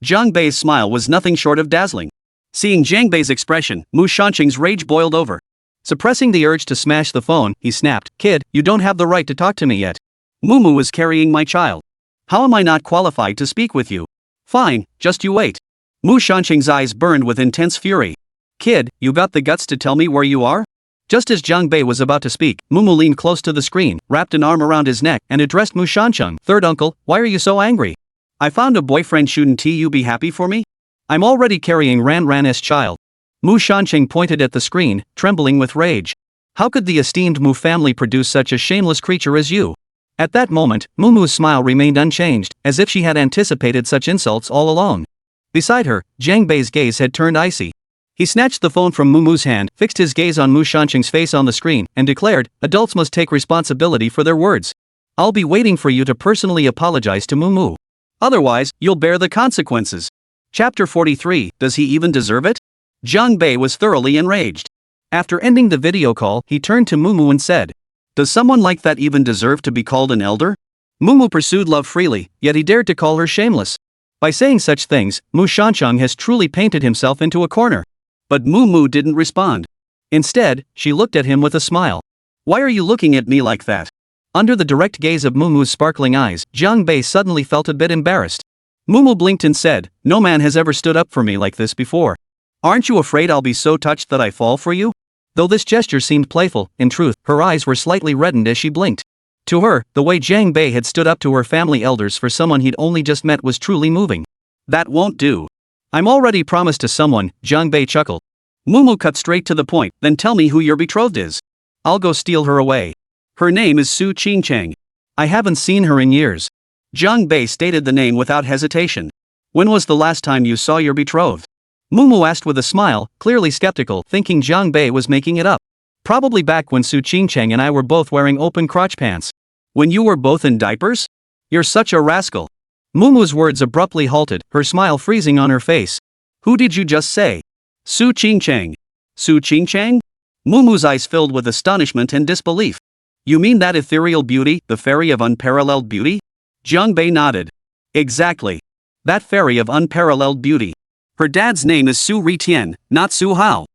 Jiang Bei's smile was nothing short of dazzling. Seeing Jiang Bei's expression, Mu Shansheng's rage boiled over. Suppressing the urge to smash the phone, he snapped, "Kid, you don't have the right to talk to me yet. Mumu is carrying my child. How am I not qualified to speak with you? Fine, just you wait." Mu Shansheng's eyes burned with intense fury. "Kid, you got the guts to tell me where you are?" Just as Jiang Bei was about to speak, Mumu leaned close to the screen, wrapped an arm around his neck, and addressed Mu Shansheng. "Third uncle, why are you so angry? I found a boyfriend, shouldn't you be happy for me? I'm already carrying Ran's child." Mu Shansheng pointed at the screen, trembling with rage. "How could the esteemed Mu family produce such a shameless creature as you?" At that moment, Mumu's smile remained unchanged, as if she had anticipated such insults all along. Beside her, Jiang Bei's gaze had turned icy. He snatched the phone from Mumu's hand, fixed his gaze on Mu Shansheng's face on the screen, and declared, "Adults must take responsibility for their words. I'll be waiting for you to personally apologize to Mumu. Otherwise, you'll bear the consequences." Chapter 43, Does he even deserve it? Jiang Bei was thoroughly enraged. After ending the video call, he turned to Mumu and said, "Does someone like that even deserve to be called an elder?" Mumu pursued love freely, yet he dared to call her shameless. By saying such things, Mu Shansheng has truly painted himself into a corner. But Mumu didn't respond. Instead, she looked at him with a smile. "Why are you looking at me like that?" Under the direct gaze of Mumu's sparkling eyes, Jiang Bei suddenly felt a bit embarrassed. Mumu blinked and said, "No man has ever stood up for me like this before. Aren't you afraid I'll be so touched that I fall for you?" Though this gesture seemed playful, in truth, her eyes were slightly reddened as she blinked. To her, the way Jiang Bei had stood up to her family elders for someone he'd only just met was truly moving. "That won't do. I'm already promised to someone," Jiang Bei chuckled. Mumu cut straight to the point. "Then tell me who your betrothed is. I'll go steal her away." "Her name is Su Qingchang. I haven't seen her in years." Jiang Bei stated the name without hesitation. "When was the last time you saw your betrothed?" Mumu asked with a smile, clearly skeptical, thinking Jiang Bei was making it up. "Probably back when Su Qingchang and I were both wearing open crotch pants." "When you were both in diapers? You're such a rascal." Mumu's words abruptly halted, her smile freezing on her face. "Who did you just say?" "Su Qingchang." "Su Qingchang?" Mumu's eyes filled with astonishment and disbelief. "You mean that ethereal beauty, the fairy of unparalleled beauty?" Jiang Bei nodded. "Exactly. That fairy of unparalleled beauty. Her dad's name is Su Ritian, not Su Hao.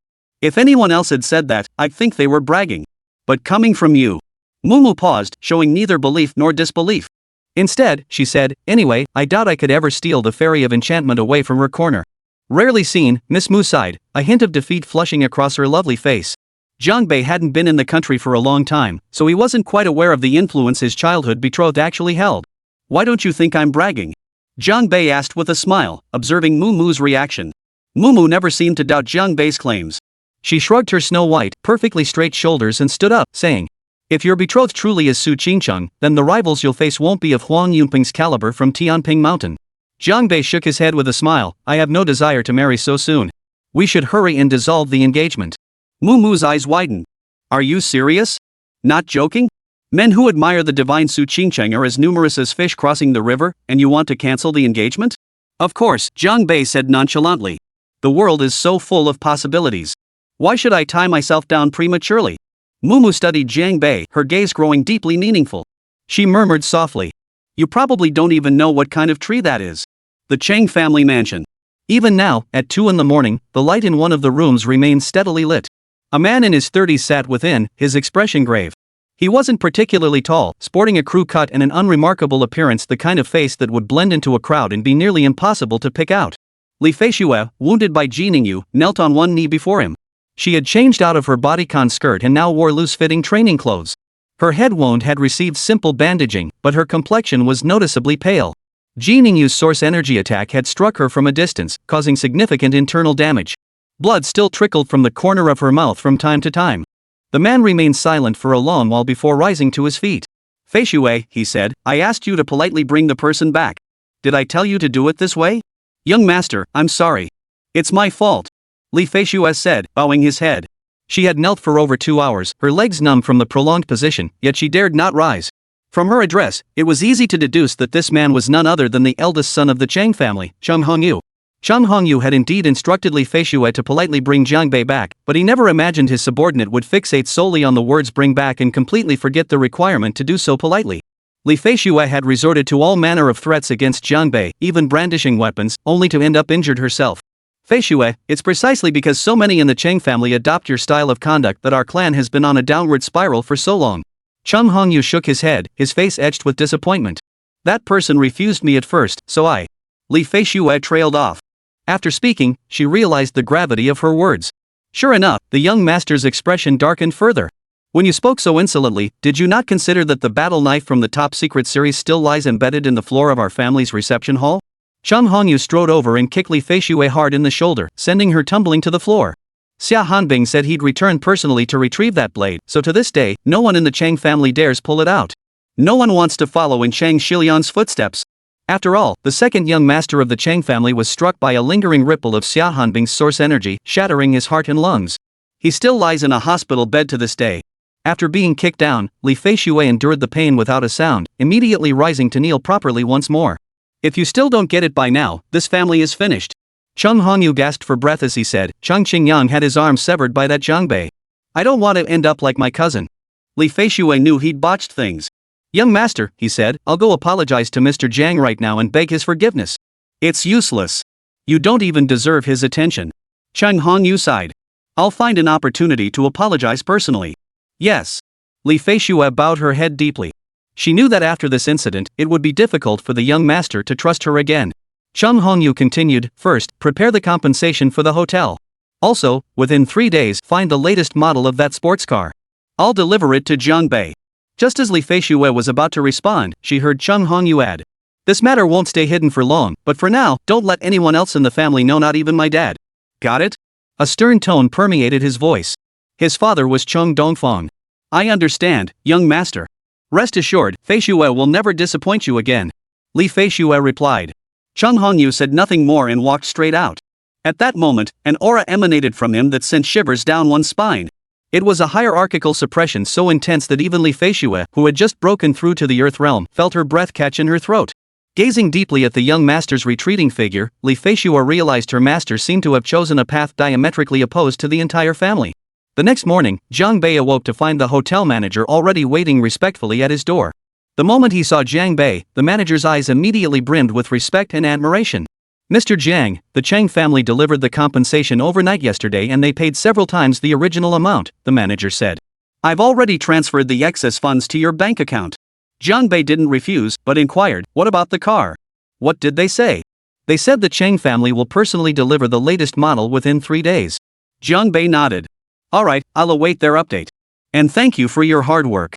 If anyone else had said that, I'd think they were bragging. But coming from you." Mumu paused, showing neither belief nor disbelief. Instead, she said, "Anyway, I doubt I could ever steal the fairy of enchantment away from her corner." "Rarely seen," Miss Mu sighed, a hint of defeat flushing across her lovely face. Jiang Bei hadn't been in the country for a long time, so he wasn't quite aware of the influence his childhood betrothed actually held. "Why don't you think I'm bragging?" Jiang Bei asked with a smile, observing Mumu's reaction. Mumu never seemed to doubt Jiang Bei's claims. She shrugged her snow-white, perfectly straight shoulders and stood up, saying, "If your betrothed truly is Su Qingcheng, then the rivals you'll face won't be of Huang Yunping's caliber from Tianping Mountain." Jiang Bei shook his head with a smile. "I have no desire to marry so soon. We should hurry and dissolve the engagement." Mu Mu's eyes widened. "Are you serious? Not joking? Men who admire the divine Su Qingcheng are as numerous as fish crossing the river, and you want to cancel the engagement?" "Of course," Jiang Bei said nonchalantly. "The world is so full of possibilities. Why should I tie myself down prematurely?" Mumu studied Jiang Bei, her gaze growing deeply meaningful. She murmured softly, "You probably don't even know what kind of tree that is. The Cheng family mansion." Even now, at 2 in the morning, the light in one of the rooms remained steadily lit. A man in his 30s sat within, his expression grave. He wasn't particularly tall, sporting a crew cut and an unremarkable appearance, the kind of face that would blend into a crowd and be nearly impossible to pick out. Li Feishue, wounded by Ji Ningyu, knelt on one knee before him. She had changed out of her bodycon skirt and now wore loose-fitting training clothes. Her head wound had received simple bandaging, but her complexion was noticeably pale. Ji Ningyu's source energy attack had struck her from a distance, causing significant internal damage. Blood still trickled from the corner of her mouth from time to time. The man remained silent for a long while before rising to his feet. "Feishue," he said, "I asked you to politely bring the person back. Did I tell you to do it this way?" "Young master, I'm sorry. It's my fault," Li Feishue said, bowing his head. She had knelt for over 2 hours, her legs numb from the prolonged position, yet she dared not rise. From her address, it was easy to deduce that this man was none other than the eldest son of the Cheng family, Cheng Hongyu. Cheng Hongyu had indeed instructed Li Feishue to politely bring Jiang Bei back, but he never imagined his subordinate would fixate solely on the words "bring back" and completely forget the requirement to do so politely. Li Feishue had resorted to all manner of threats against Jiang Bei, even brandishing weapons, only to end up injured herself. "Feishue, it's precisely because so many in the Cheng family adopt your style of conduct that our clan has been on a downward spiral for so long." Cheng Hongyu shook his head, his face etched with disappointment. "That person refused me at first, so I..." Li Feishue trailed off. After speaking, she realized the gravity of her words. Sure enough, the young master's expression darkened further. "When you spoke so insolently, did you not consider that the battle knife from the top secret series still lies embedded in the floor of our family's reception hall?" Cheng Hongyu strode over and kicked Li Feishue hard in the shoulder, sending her tumbling to the floor. Xia Hanbing said he'd return personally to retrieve that blade, so to this day, no one in the Cheng family dares pull it out. No one wants to follow in Cheng Shilian's footsteps. After all, the second young master of the Cheng family was struck by a lingering ripple of Xia Hanbing's source energy, shattering his heart and lungs. He still lies in a hospital bed to this day. After being kicked down, Li Feishue endured the pain without a sound, immediately rising to kneel properly once more. "If you still don't get it by now, this family is finished." Cheng Hongyu gasped for breath as he said, "Cheng Qingyang had his arm severed by that Jiang Bei. I don't want to end up like my cousin." Li Feishue knew he'd botched things. "Young master," he said, "I'll go apologize to Mr. Jiang right now and beg his forgiveness." "It's useless. You don't even deserve his attention." Cheng Hongyu sighed. "I'll find an opportunity to apologize personally." "Yes." Li Feishue bowed her head deeply. She knew that after this incident, it would be difficult for the young master to trust her again. Cheng Hongyu continued, "First, prepare the compensation for the hotel. Also, within 3 days, find the latest model of that sports car. I'll deliver it to Jiang Bei." Just as Li Feishue was about to respond, she heard Cheng Hongyu add, "This matter won't stay hidden for long, but for now, don't let anyone else in the family know, not even my dad. Got it?" A stern tone permeated his voice. His father was Cheng Dongfang. "I understand, young master. Rest assured, Feishue will never disappoint you again," Li Feishue replied. Cheng Hongyu said nothing more and walked straight out. At that moment, an aura emanated from him that sent shivers down one's spine. It was a hierarchical suppression so intense that even Li Feishue, who had just broken through to the earth realm, felt her breath catch in her throat. Gazing deeply at the young master's retreating figure, Li Feishue realized her master seemed to have chosen a path diametrically opposed to the entire family. The next morning, Jiang Bei awoke to find the hotel manager already waiting respectfully at his door. The moment he saw Jiang Bei, the manager's eyes immediately brimmed with respect and admiration. "Mr. Jiang, the Cheng family delivered the compensation overnight yesterday and they paid several times the original amount," the manager said. "I've already transferred the excess funds to your bank account." Jiang Bei didn't refuse, but inquired, "What about the car?" "What did they say?" "They said the Cheng family will personally deliver the latest model within 3 days. Jiang Bei nodded. "All right, I'll await their update. And thank you for your hard work."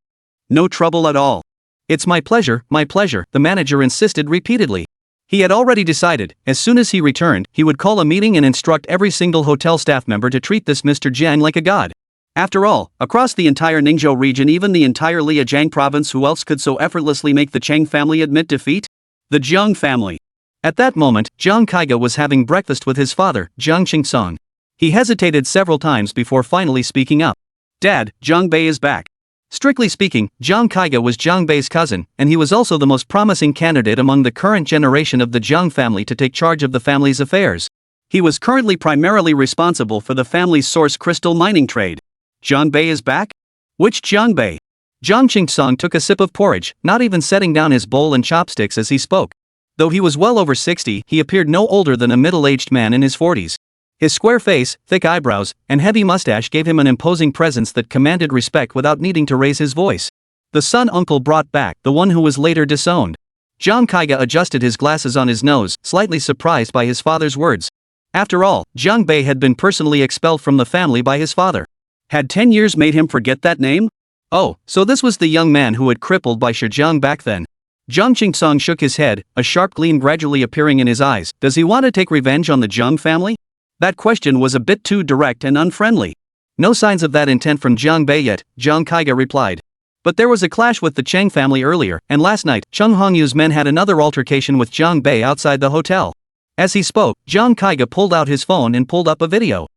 "No trouble at all." "It's my pleasure," the manager insisted repeatedly. He had already decided, as soon as he returned, he would call a meeting and instruct every single hotel staff member to treat this Mr. Jiang like a god. After all, across the entire Ningzhou region, even the entire Liajiang province, who else could so effortlessly make the Chang family admit defeat? The Jiang family. At that moment, Jiang Kaiga was having breakfast with his father, Jiang Qingsong. He hesitated several times before finally speaking up. Dad, Jiang Bei is back. Strictly speaking, Jiang Kaiga was Jiang Bei's cousin, and he was also the most promising candidate among the current generation of the Jiang family to take charge of the family's affairs. He was currently primarily responsible for the family's source crystal mining trade. Jiang Bei is back? Which Jiang Bei? Jiang Qingsong took a sip of porridge, not even setting down his bowl and chopsticks as he spoke. Though he was well over 60, he appeared no older than a middle-aged man in his 40s. His square face, thick eyebrows, and heavy mustache gave him an imposing presence that commanded respect without needing to raise his voice. The son uncle brought back, the one who was later disowned. Jiang Kaiga adjusted his glasses on his nose, slightly surprised by his father's words. After all, Jiang Bei had been personally expelled from the family by his father. Had 10 years made him forget that name? Oh, so this was the young man who had crippled by Shijiang back then. Jiang Qingsong shook his head, a sharp gleam gradually appearing in his eyes. Does he want to take revenge on the Jiang family? That question was a bit too direct and unfriendly. No signs of that intent from Jiang Bei yet, Jiang Kaiga replied. But there was a clash with the Chang family earlier, and last night, Cheng Hongyu's men had another altercation with Jiang Bei outside the hotel. As he spoke, Jiang Kaiga pulled out his phone and pulled up a video.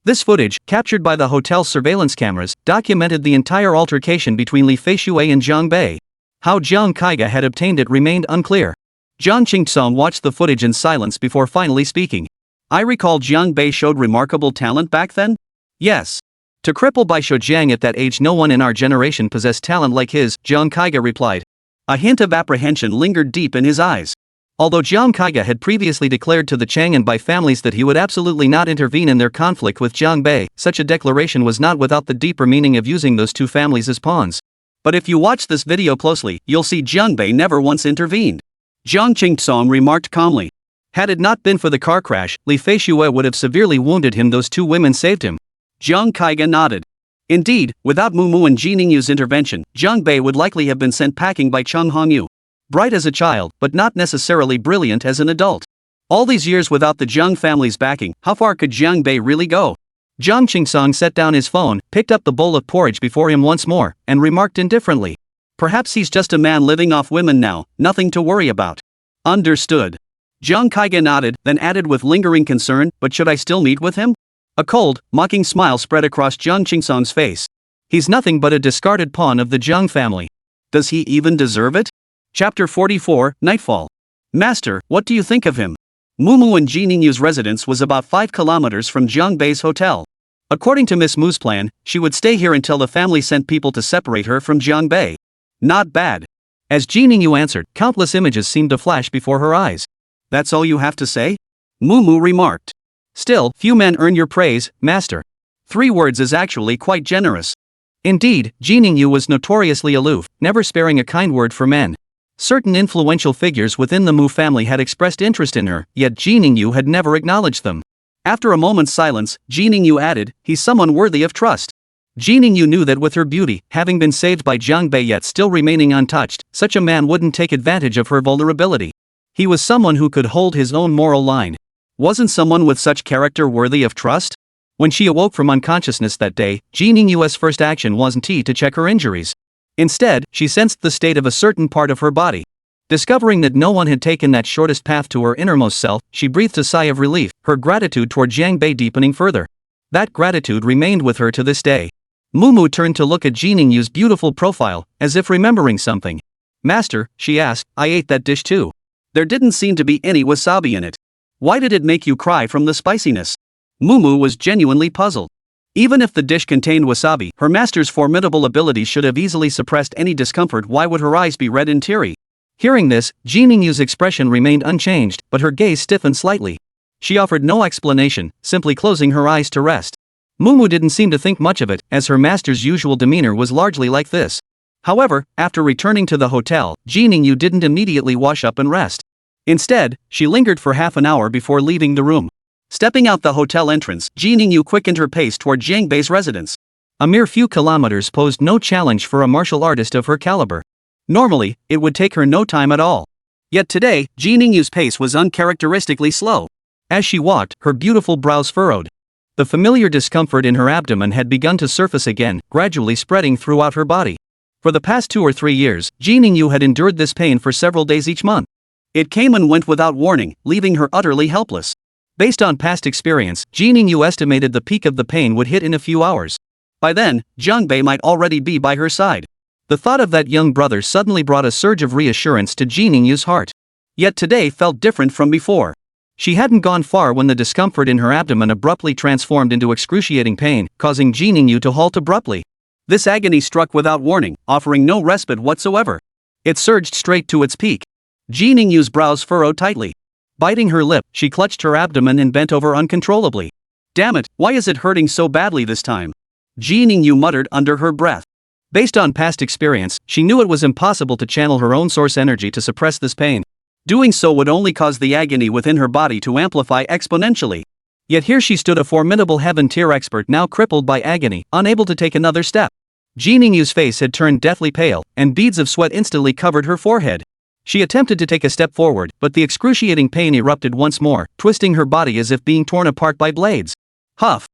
This footage, captured by the hotel's surveillance cameras, documented the entire altercation between Li Feishui and Jiang Bei. How Jiang Kaiga had obtained it remained unclear. Jiang Qingsong watched the footage in silence before finally speaking. I recall Jiang Bei showed remarkable talent back then? Yes. To cripple by Shijiang at that age, no one in our generation possessed talent like his, Jiang Kaiga replied. A hint of apprehension lingered deep in his eyes. Although Jiang Kaiga had previously declared to the Chang and Bai families that he would absolutely not intervene in their conflict with Jiang Bei, such a declaration was not without the deeper meaning of using those two families as pawns. But if you watch this video closely, you'll see Jiang Bei never once intervened. Jiang Qingsong remarked calmly. Had it not been for the car crash, Li Feishui would have severely wounded him. Those two women saved him. Jiang Kaiga nodded. Indeed, without Mumu and Ji Ningyu's intervention, Jiang Bei would likely have been sent packing by Cheng Hongyu. Bright as a child, but not necessarily brilliant as an adult. All these years without the Jiang family's backing, how far could Jiang Bei really go? Jiang Qingsong set down his phone, picked up the bowl of porridge before him once more, and remarked indifferently. Perhaps he's just a man living off women now, nothing to worry about. Understood. Jiang Kaiga nodded, then added with lingering concern, but should I still meet with him? A cold, mocking smile spread across Jiang Qingsong's face. He's nothing but a discarded pawn of the Jiang family. Does he even deserve it? Chapter 44, Nightfall. Master, what do you think of him? Mumu and Ji Ningyu's residence was about 5 kilometers from Jiang Bei's hotel. According to Miss Mu's plan, she would stay here until the family sent people to separate her from Jiang Bei. Not bad. As Ji Ningyu answered, countless images seemed to flash before her eyes. That's all you have to say? Mumu remarked. Still, few men earn your praise, master. 3 words is actually quite generous. Indeed, Ji Ningyu was notoriously aloof, never sparing a kind word for men. Certain influential figures within the Mu family had expressed interest in her, yet Ji Ningyu had never acknowledged them. After a moment's silence, Ji Ningyu added, he's someone worthy of trust. Ji Ningyu knew that with her beauty, having been saved by Jiang Bei yet still remaining untouched, such a man wouldn't take advantage of her vulnerability. He was someone who could hold his own moral line. Wasn't someone with such character worthy of trust? When she awoke from unconsciousness that day, Ji Ningyu's first action wasn't to check her injuries. Instead, she sensed the state of a certain part of her body. Discovering that no one had taken that shortest path to her innermost self, she breathed a sigh of relief, her gratitude toward Jiang Bei deepening further. That gratitude remained with her to this day. Mumu turned to look at Ji Ningyu's beautiful profile, as if remembering something. Master, she asked, I ate that dish too. There didn't seem to be any wasabi in it. Why did it make you cry from the spiciness? Mumu was genuinely puzzled. Even if the dish contained wasabi, her master's formidable abilities should have easily suppressed any discomfort. Why would her eyes be red and teary? Hearing this, Ji Ningyu's expression remained unchanged, but her gaze stiffened slightly. She offered no explanation, simply closing her eyes to rest. Mumu didn't seem to think much of it, as her master's usual demeanor was largely like this. However, after returning to the hotel, Ji Ningyu didn't immediately wash up and rest. Instead, she lingered for half an hour before leaving the room. Stepping out the hotel entrance, Ji Ningyu quickened her pace toward Jiang Bei's residence. A mere few kilometers posed no challenge for a martial artist of her caliber. Normally, it would take her no time at all. Yet today, Ji Ningyu's pace was uncharacteristically slow. As she walked, her beautiful brows furrowed. The familiar discomfort in her abdomen had begun to surface again, gradually spreading throughout her body. For the past 2 or 3 years, Ji Ningyu had endured this pain for several days each month. It came and went without warning, leaving her utterly helpless. Based on past experience, Ji Ningyu estimated the peak of the pain would hit in a few hours. By then, Jiangbei might already be by her side. The thought of that young brother suddenly brought a surge of reassurance to Ji Ningyu's heart. Yet today felt different from before. She hadn't gone far when the discomfort in her abdomen abruptly transformed into excruciating pain, causing Ji Ningyu to halt abruptly. This agony struck without warning, offering no respite whatsoever. It surged straight to its peak. Ji Ningyu's brows furrowed tightly. Biting her lip, she clutched her abdomen and bent over uncontrollably. Damn it, why is it hurting so badly this time? Ji Ningyu muttered under her breath. Based on past experience, she knew it was impossible to channel her own source energy to suppress this pain. Doing so would only cause the agony within her body to amplify exponentially. Yet here she stood, a formidable heaven-tier expert now crippled by agony, unable to take another step. Ji Ningyu's face had turned deathly pale, and beads of sweat instantly covered her forehead. She attempted to take a step forward, but the excruciating pain erupted once more, twisting her body as if being torn apart by blades. Huff!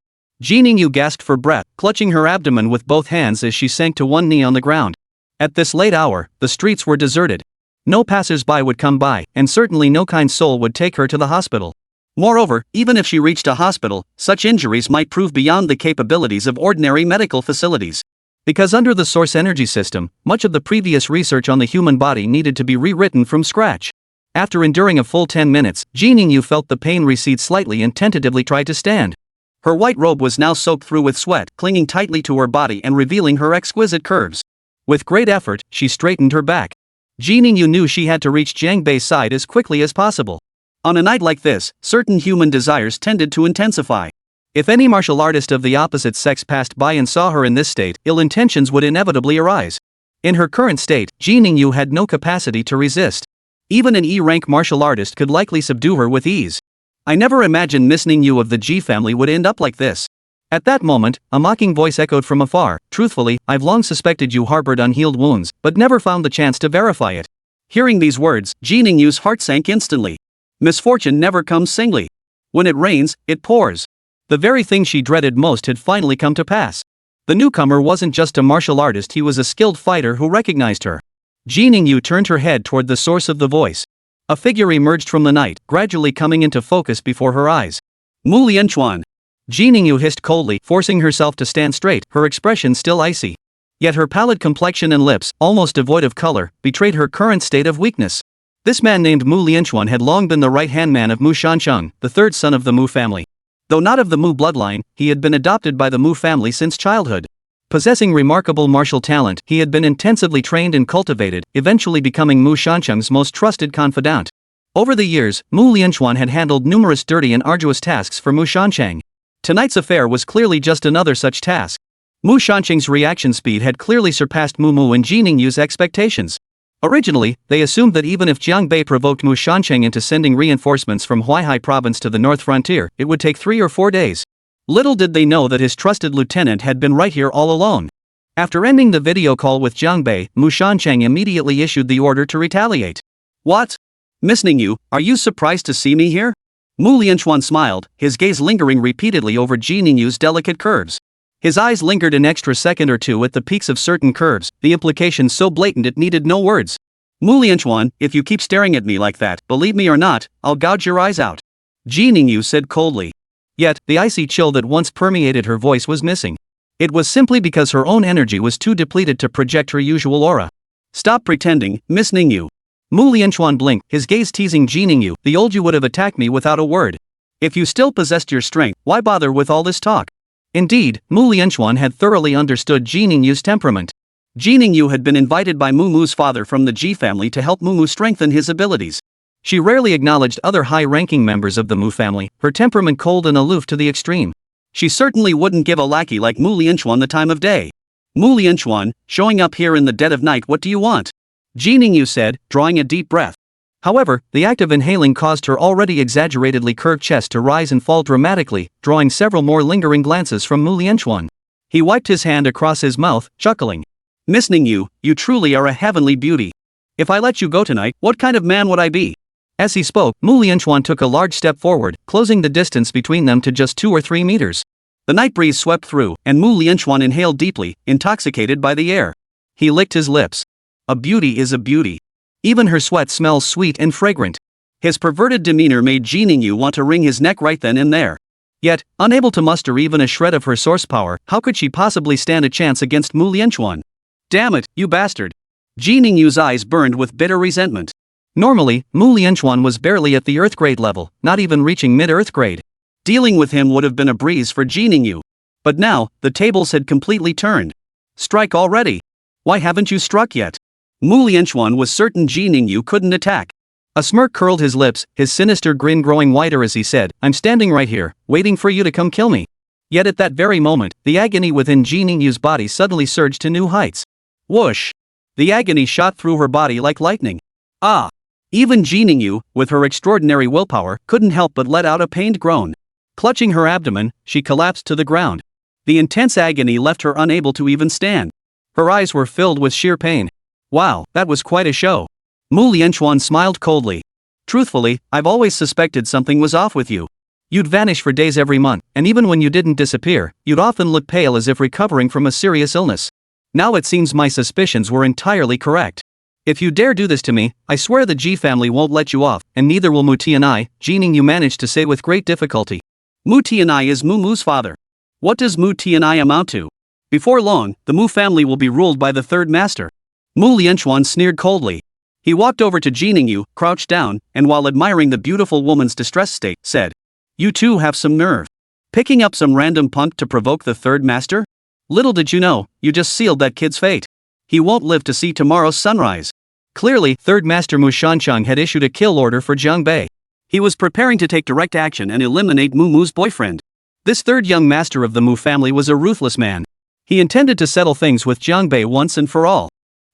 Ji Ningyu gasped for breath, clutching her abdomen with both hands as she sank to one knee on the ground. At this late hour, the streets were deserted. No passers-by would come by, and certainly no kind soul would take her to the hospital. Moreover, even if she reached a hospital, such injuries might prove beyond the capabilities of ordinary medical facilities. Because under the source energy system, much of the previous research on the human body needed to be rewritten from scratch. After enduring a full 10 minutes, Ji Ningyu felt the pain recede slightly and tentatively tried to stand. Her white robe was now soaked through with sweat, clinging tightly to her body and revealing her exquisite curves. With great effort, she straightened her back. Ji Ningyu knew she had to reach Jiangbei's side as quickly as possible. On a night like this, certain human desires tended to intensify. If any martial artist of the opposite sex passed by and saw her in this state, ill intentions would inevitably arise. In her current state, Ji Ningyu had no capacity to resist. Even an E-rank martial artist could likely subdue her with ease. I never imagined Miss Ningyu of the Ji family would end up like this. At that moment, a mocking voice echoed from afar. Truthfully, I've long suspected you harbored unhealed wounds, but never found the chance to verify it. Hearing these words, Ji Ningyu's heart sank instantly. Misfortune never comes singly. When it rains, it pours. The very thing she dreaded most had finally come to pass. The newcomer wasn't just a martial artist, he was a skilled fighter who recognized her. Ji Ningyu turned her head toward the source of the voice. A figure emerged from the night, gradually coming into focus before her eyes. Mu Lianchuan. Ji Ningyu hissed coldly, forcing herself to stand straight, her expression still icy. Yet her pallid complexion and lips, almost devoid of color, betrayed her current state of weakness. This man named Mu Lianchuan had long been the right-hand man of Mu Shancheng, the third son of the Mu family. Though not of the Mu bloodline, he had been adopted by the Mu family since childhood. Possessing remarkable martial talent, he had been intensively trained and cultivated, eventually becoming Mu Shancheng's most trusted confidant. Over the years, Mu Lianchuan had handled numerous dirty and arduous tasks for Mu Shancheng. Tonight's affair was clearly just another such task. Mu Shancheng's reaction speed had clearly surpassed Mu and Ji Ningyu's expectations. Originally, they assumed that even if Jiangbei provoked Mu Shancheng into sending reinforcements from Huaihai province to the north frontier, it would take 3 or 4 days. Little did they know that his trusted lieutenant had been right here all alone. After ending the video call with Jiangbei, Mu Shancheng immediately issued the order to retaliate. What? Miss Ningyu, are you surprised to see me here? Mu Lianchuan smiled, his gaze lingering repeatedly over Ji Ningyu's delicate curves. His eyes lingered an extra second or two at the peaks of certain curves, the implication so blatant it needed no words. Mu Lianchuan, if you keep staring at me like that, believe me or not, I'll gouge your eyes out. Ji Ningyu said coldly. Yet, the icy chill that once permeated her voice was missing. It was simply because her own energy was too depleted to project her usual aura. Stop pretending, Miss Ningyu. Mu Lianchuan blinked, his gaze teasing Ji Ningyu. The old you would have attacked me without a word. If you still possessed your strength, why bother with all this talk? Indeed, Mu Lianchuan had thoroughly understood Ji Ningyu's temperament. Ji Ningyu had been invited by Mu's father from the Ji family to help Mu strengthen his abilities. She rarely acknowledged other high-ranking members of the Mu family, her temperament cold and aloof to the extreme. She certainly wouldn't give a lackey like Mu Lianchuan the time of day. Mu Lianchuan, showing up here in the dead of night, what do you want? Ji Ningyu said, drawing a deep breath. However, the act of inhaling caused her already exaggeratedly curved chest to rise and fall dramatically, drawing several more lingering glances from Mu Lianchuan. He wiped his hand across his mouth, chuckling. Miss Ningyu, you truly are a heavenly beauty. If I let you go tonight, what kind of man would I be? As he spoke, Mu Lianchuan took a large step forward, closing the distance between them to just 2 or 3 meters. The night breeze swept through, and Mu Lianchuan inhaled deeply, intoxicated by the air. He licked his lips. A beauty is a beauty. Even her sweat smells sweet and fragrant. His perverted demeanor made Ji Ningyu want to wring his neck right then and there. Yet, unable to muster even a shred of her source power, how could she possibly stand a chance against Mu Lianchuan? Damn it, you bastard! Ji Ningyu's eyes burned with bitter resentment. Normally, Mu Lianchuan was barely at the Earth grade level, not even reaching mid-Earth grade. Dealing with him would have been a breeze for Ji Ningyu. But now, the tables had completely turned. Strike already! Why haven't you struck yet? Mu Lianchuan was certain Ji Ningyu couldn't attack. A smirk curled his lips, his sinister grin growing wider as he said, "I'm standing right here, waiting for you to come kill me." Yet at that very moment, the agony within Ji Ningyu's body suddenly surged to new heights. Whoosh! The agony shot through her body like lightning. Ah! Even Ji Ningyu, with her extraordinary willpower, couldn't help but let out a pained groan. Clutching her abdomen, she collapsed to the ground. The intense agony left her unable to even stand. Her eyes were filled with sheer pain. Wow, that was quite a show. Mu Lianchuan smiled coldly. Truthfully, I've always suspected something was off with you. You'd vanish for days every month, and even when you didn't disappear, you'd often look pale as if recovering from a serious illness. Now it seems my suspicions were entirely correct. If you dare do this to me, I swear the Ji family won't let you off, and neither will Mu Tianai, Ji Ningyu managed to say with great difficulty. Mu Tianai is Mu's father. What does Mu Tianai amount to? Before long, the Mu family will be ruled by the third master. Mu Lianchuan sneered coldly. He walked over to Ji Ningyu, crouched down, and while admiring the beautiful woman's distressed state, said, "You two have some nerve. Picking up some random punk to provoke the third master? Little did you know, you just sealed that kid's fate. He won't live to see tomorrow's sunrise." Clearly, Third Master Mu Shanchang had issued a kill order for Jiang Bei. He was preparing to take direct action and eliminate Mu's boyfriend. This third young master of the Mu family was a ruthless man. He intended to settle things with Jiang Bei once and for all.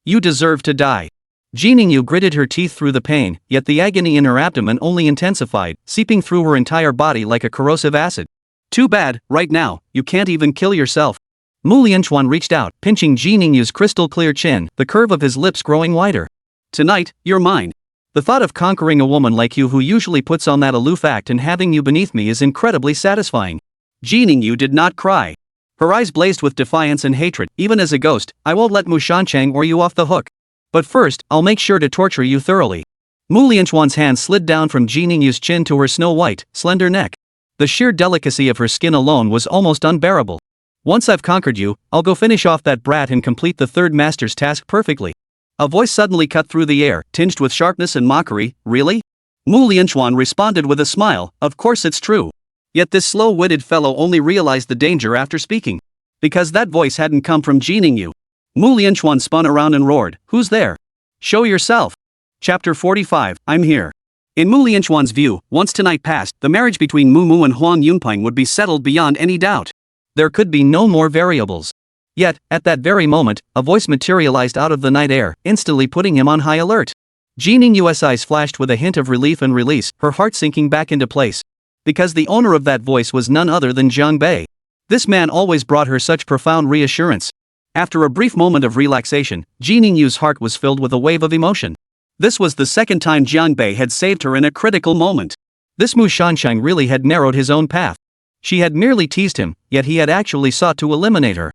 You deserve to die. Ji Ningyu gritted her teeth through the pain, yet the agony in her abdomen only intensified, seeping through her entire body like a corrosive acid. Too bad, right now, you can't even kill yourself. Mu Lianchuan reached out, pinching Ji Ningyu's crystal-clear chin, the curve of his lips growing wider. Tonight, you're mine. The thought of conquering a woman like you who usually puts on that aloof act and having you beneath me is incredibly satisfying. Ji Ningyu did not cry. Her eyes blazed with defiance and hatred. Even as a ghost, I won't let Mu Shanchang or you off the hook. But first, I'll make sure to torture you thoroughly. Mu Lianchuan's hand slid down from Ji Ningyu's chin to her snow-white, slender neck. The sheer delicacy of her skin alone was almost unbearable. Once I've conquered you, I'll go finish off that brat and complete the third master's task perfectly. A voice suddenly cut through the air, tinged with sharpness and mockery. Really? Mu Lianchuan responded with a smile. Of course it's true. Yet this slow-witted fellow only realized the danger after speaking. Because that voice hadn't come from Ji Ningyu. Mu Lianchuan spun around and roared, "Who's there? Show yourself." Chapter 45, I'm here. In Mu Lianchuan's view, once tonight passed, the marriage between Mu and Huang Yunpeng would be settled beyond any doubt. There could be no more variables. Yet, at that very moment, a voice materialized out of the night air, instantly putting him on high alert. Ji Ningyu's eyes flashed with a hint of relief and release, her heart sinking back into place. Because the owner of that voice was none other than Jiang Bei. This man always brought her such profound reassurance. After a brief moment of relaxation, Ji Ningyu's heart was filled with a wave of emotion. This was the second time Jiang Bei had saved her in a critical moment. This Mu Shanchang really had narrowed his own path. She had merely teased him, yet he had actually sought to eliminate her.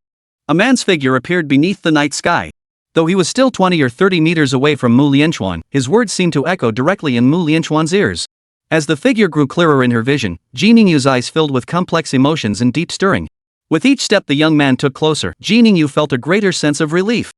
A man's figure appeared beneath the night sky. Though he was still 20 or 30 meters away from Mu Lianchuan, his words seemed to echo directly in Mu Lianchuan's ears. As the figure grew clearer in her vision, Ji Ningyu's eyes filled with complex emotions and deep stirring. With each step the young man took closer, Ji Ningyu felt a greater sense of relief.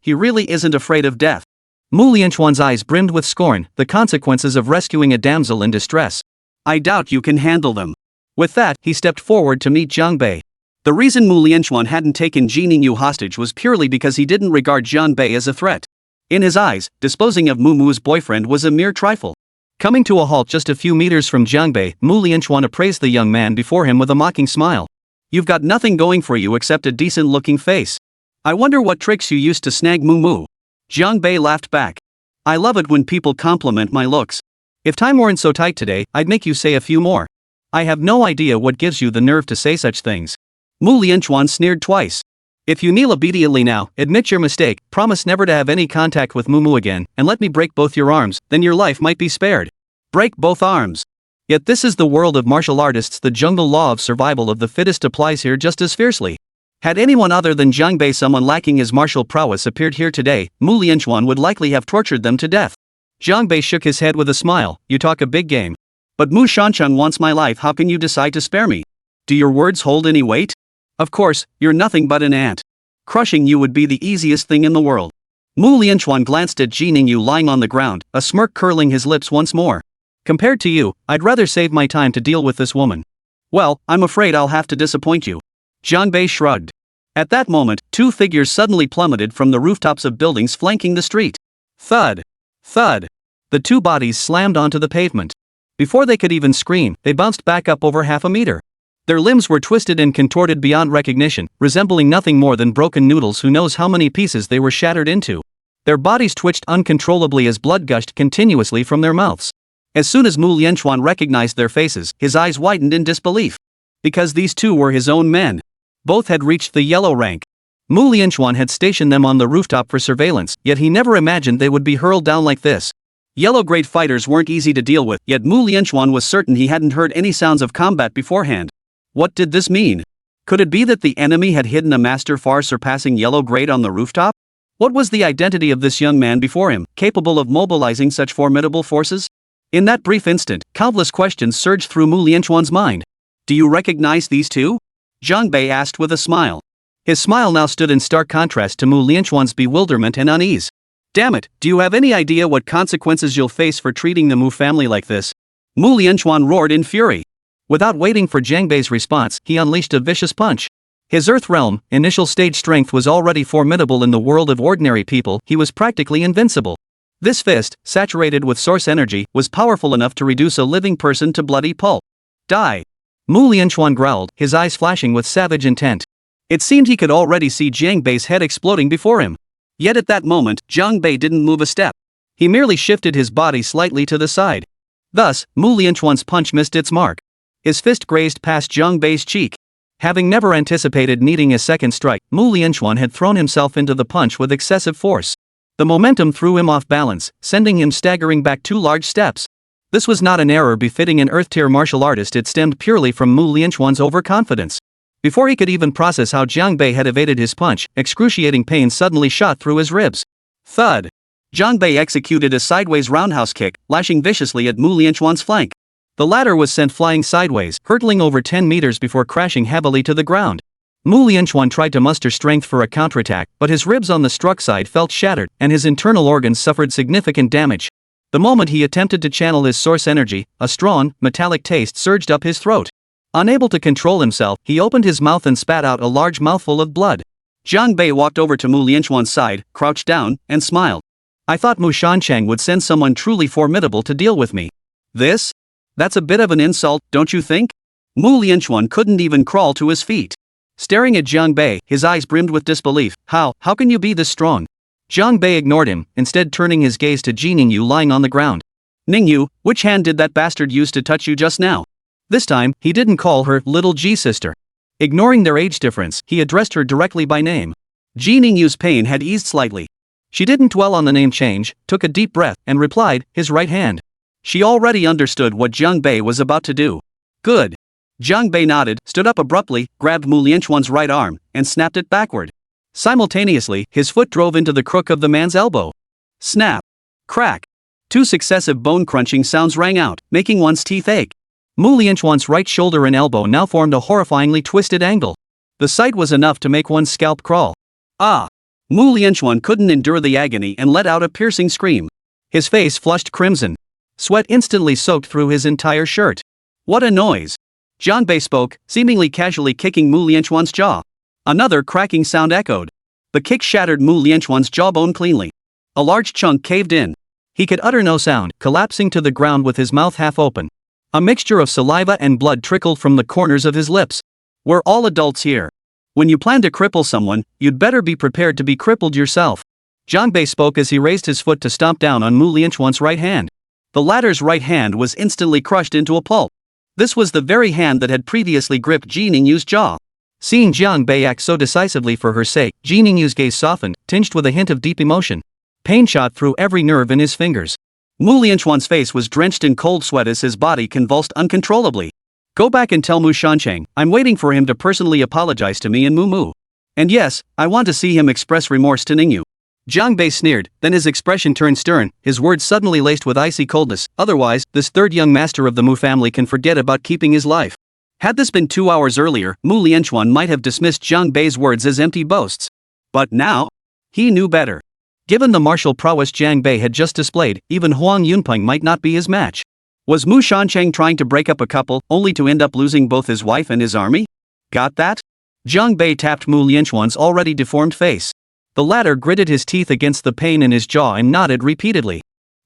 He really isn't afraid of death. Mu Lianchuan's eyes brimmed with scorn, the consequences of rescuing a damsel in distress. I doubt you can handle them. With that, he stepped forward to meet Jiang Bei. The reason Mu Lianchuan hadn't taken Ji Ningyu hostage was purely because he didn't regard Jiang Bei as a threat. In his eyes, disposing of Mu's boyfriend was a mere trifle. Coming to a halt just a few meters from Jiang Bei, Mu Lianchuan appraised the young man before him with a mocking smile. You've got nothing going for you except a decent-looking face. I wonder what tricks you used to snag Mu. Jiang Bei laughed back. I love it when people compliment my looks. If time weren't so tight today, I'd make you say a few more. I have no idea what gives you the nerve to say such things. Mu Lianchuan sneered twice. If you kneel obediently now, admit your mistake, promise never to have any contact with Mumu again, and let me break both your arms, then your life might be spared. Break both arms. Yet this is the world of martial artists. The jungle law of survival of the fittest applies here just as fiercely. Had anyone other than Jiang Bei, someone lacking his martial prowess, appeared here today, Mu Lianchuan would likely have tortured them to death. Jiang Bei shook his head with a smile. You talk a big game. But Mu Shancheng wants my life. How can you decide to spare me? Do your words hold any weight? Of course, you're nothing but an ant. Crushing you would be the easiest thing in the world. Mu Lianchuan glanced at Ji Ningyu lying on the ground, a smirk curling his lips once more. Compared to you, I'd rather save my time to deal with this woman. Well, I'm afraid I'll have to disappoint you. Jiang Bei shrugged. At that moment, two figures suddenly plummeted from the rooftops of buildings flanking the street. Thud. Thud. The two bodies slammed onto the pavement. Before they could even scream, they bounced back up over half a meter. Their limbs were twisted and contorted beyond recognition, resembling nothing more than broken noodles. Who knows how many pieces they were shattered into. Their bodies twitched uncontrollably as blood gushed continuously from their mouths. As soon as Mu Lianchuan recognized their faces, his eyes widened in disbelief. Because these two were his own men. Both had reached the yellow rank. Mu Lianchuan had stationed them on the rooftop for surveillance, yet he never imagined they would be hurled down like this. Yellow grade fighters weren't easy to deal with, yet Mu Lianchuan was certain he hadn't heard any sounds of combat beforehand. What did this mean? Could it be that the enemy had hidden a master far surpassing yellow grade on the rooftop? What was the identity of this young man before him, capable of mobilizing such formidable forces? In that brief instant, countless questions surged through Mu Lianchuan's mind. Do you recognize these two? Jiang Bei asked with a smile. His smile now stood in stark contrast to Mu Lianchuan's bewilderment and unease. Damn it, do you have any idea what consequences you'll face for treating the Mu family like this? Mu Lianchuan roared in fury. Without waiting for Jiang Bei's response, he unleashed a vicious punch. His Earth Realm, initial stage strength was already formidable in the world of ordinary people. He was practically invincible. This fist, saturated with source energy, was powerful enough to reduce a living person to bloody pulp. Die! Mu Lianchuan growled, his eyes flashing with savage intent. It seemed he could already see Jiang Bei's head exploding before him. Yet at that moment, Jiang Bei didn't move a step. He merely shifted his body slightly to the side. Thus, Mu Lianchuan's punch missed its mark. His fist grazed past Jiang Bei's cheek. Having never anticipated needing a second strike, Mu Lianchuan had thrown himself into the punch with excessive force. The momentum threw him off balance, sending him staggering back 2 large steps. This was not an error befitting an Earth-tier martial artist. It stemmed purely from Mu Lianchuan's overconfidence. Before he could even process how Jiang Bei had evaded his punch, excruciating pain suddenly shot through his ribs. Thud! Jiang Bei executed a sideways roundhouse kick, lashing viciously at Mu Lianchuan's flank. The latter was sent flying sideways, hurtling over 10 meters before crashing heavily to the ground. Mu Lianchuan tried to muster strength for a counterattack, but his ribs on the struck side felt shattered, and his internal organs suffered significant damage. The moment he attempted to channel his source energy, a strong, metallic taste surged up his throat. Unable to control himself, he opened his mouth and spat out a large mouthful of blood. Jiang Bei walked over to Mu Lianchuan's side, crouched down, and smiled. I thought Mu Shancheng would send someone truly formidable to deal with me. This? That's a bit of an insult, don't you think? Mu Lianchuan couldn't even crawl to his feet. Staring at Jiang Bei, his eyes brimmed with disbelief. How can you be this strong? Jiang Bei ignored him, instead turning his gaze to Ji Ningyu lying on the ground. Ningyu, which hand did that bastard use to touch you just now? This time, he didn't call her little Ji sister. Ignoring their age difference, he addressed her directly by name. Ji Ningyu's pain had eased slightly. She didn't dwell on the name change, took a deep breath, and replied, his right hand. She already understood what Jiang Bei was about to do. Good. Jiang Bei nodded, stood up abruptly, grabbed Mu Lianchuan's right arm, and snapped it backward. Simultaneously, his foot drove into the crook of the man's elbow. Snap. Crack. 2 successive bone-crunching sounds rang out, making one's teeth ache. Mu Lianchuan's right shoulder and elbow now formed a horrifyingly twisted angle. The sight was enough to make one's scalp crawl. Ah! Mu Lianchuan couldn't endure the agony and let out a piercing scream. His face flushed crimson. Sweat instantly soaked through his entire shirt. What a noise! Jiang Bei spoke, seemingly casually kicking Mu Lianchuan's jaw. Another cracking sound echoed. The kick shattered Mu Lianchuan's jawbone cleanly. A large chunk caved in. He could utter no sound, collapsing to the ground with his mouth half open. A mixture of saliva and blood trickled from the corners of his lips. We're all adults here. When you plan to cripple someone, you'd better be prepared to be crippled yourself. Jiang Bei spoke as he raised his foot to stomp down on Mu Lianchuan's right hand. The latter's right hand was instantly crushed into a pulp. This was the very hand that had previously gripped Ji Ningyu's jaw. Seeing Jiang Bei act so decisively for her sake, Ji Ningyu's gaze softened, tinged with a hint of deep emotion. Pain shot through every nerve in his fingers. Mu Lianchuan's face was drenched in cold sweat as his body convulsed uncontrollably. Go back and tell Mu Shancheng, I'm waiting for him to personally apologize to me and Mu. And yes, I want to see him express remorse to Ningyu. Jiang Bei sneered, then his expression turned stern, his words suddenly laced with icy coldness. Otherwise, this third young master of the Mu family can forget about keeping his life. Had this been 2 hours earlier, Mu Lianchuan might have dismissed Jiang Bei's words as empty boasts. But now? He knew better. Given the martial prowess Jiang Bei had just displayed, even Huang Yunpeng might not be his match. Was Mu Shancheng trying to break up a couple, only to end up losing both his wife and his army? Got that? Jiang Bei tapped Mu Lianchuan's already deformed face. The latter gritted his teeth against the pain in his jaw and nodded repeatedly.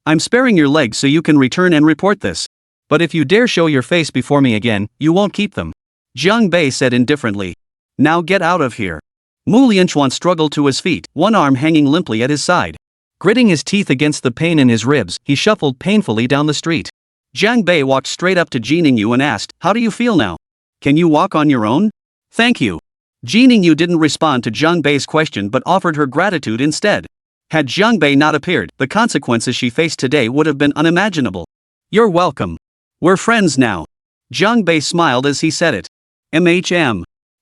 I'm sparing your legs so you can return and report this. But if you dare show your face before me again, you won't keep them. Jiang Bei said indifferently. Now get out of here. Mu Lianchuan struggled to his feet, one arm hanging limply at his side. Gritting his teeth against the pain in his ribs, he shuffled painfully down the street. Jiang Bei walked straight up to Ji Ningyu and asked, How do you feel now? Can you walk on your own? Thank you. Ji Ningyu didn't respond to Jiang Bei's question but offered her gratitude instead. Had Jiang Bei not appeared, the consequences she faced today would have been unimaginable. You're welcome. We're friends now. Jiang Bei smiled as he said it.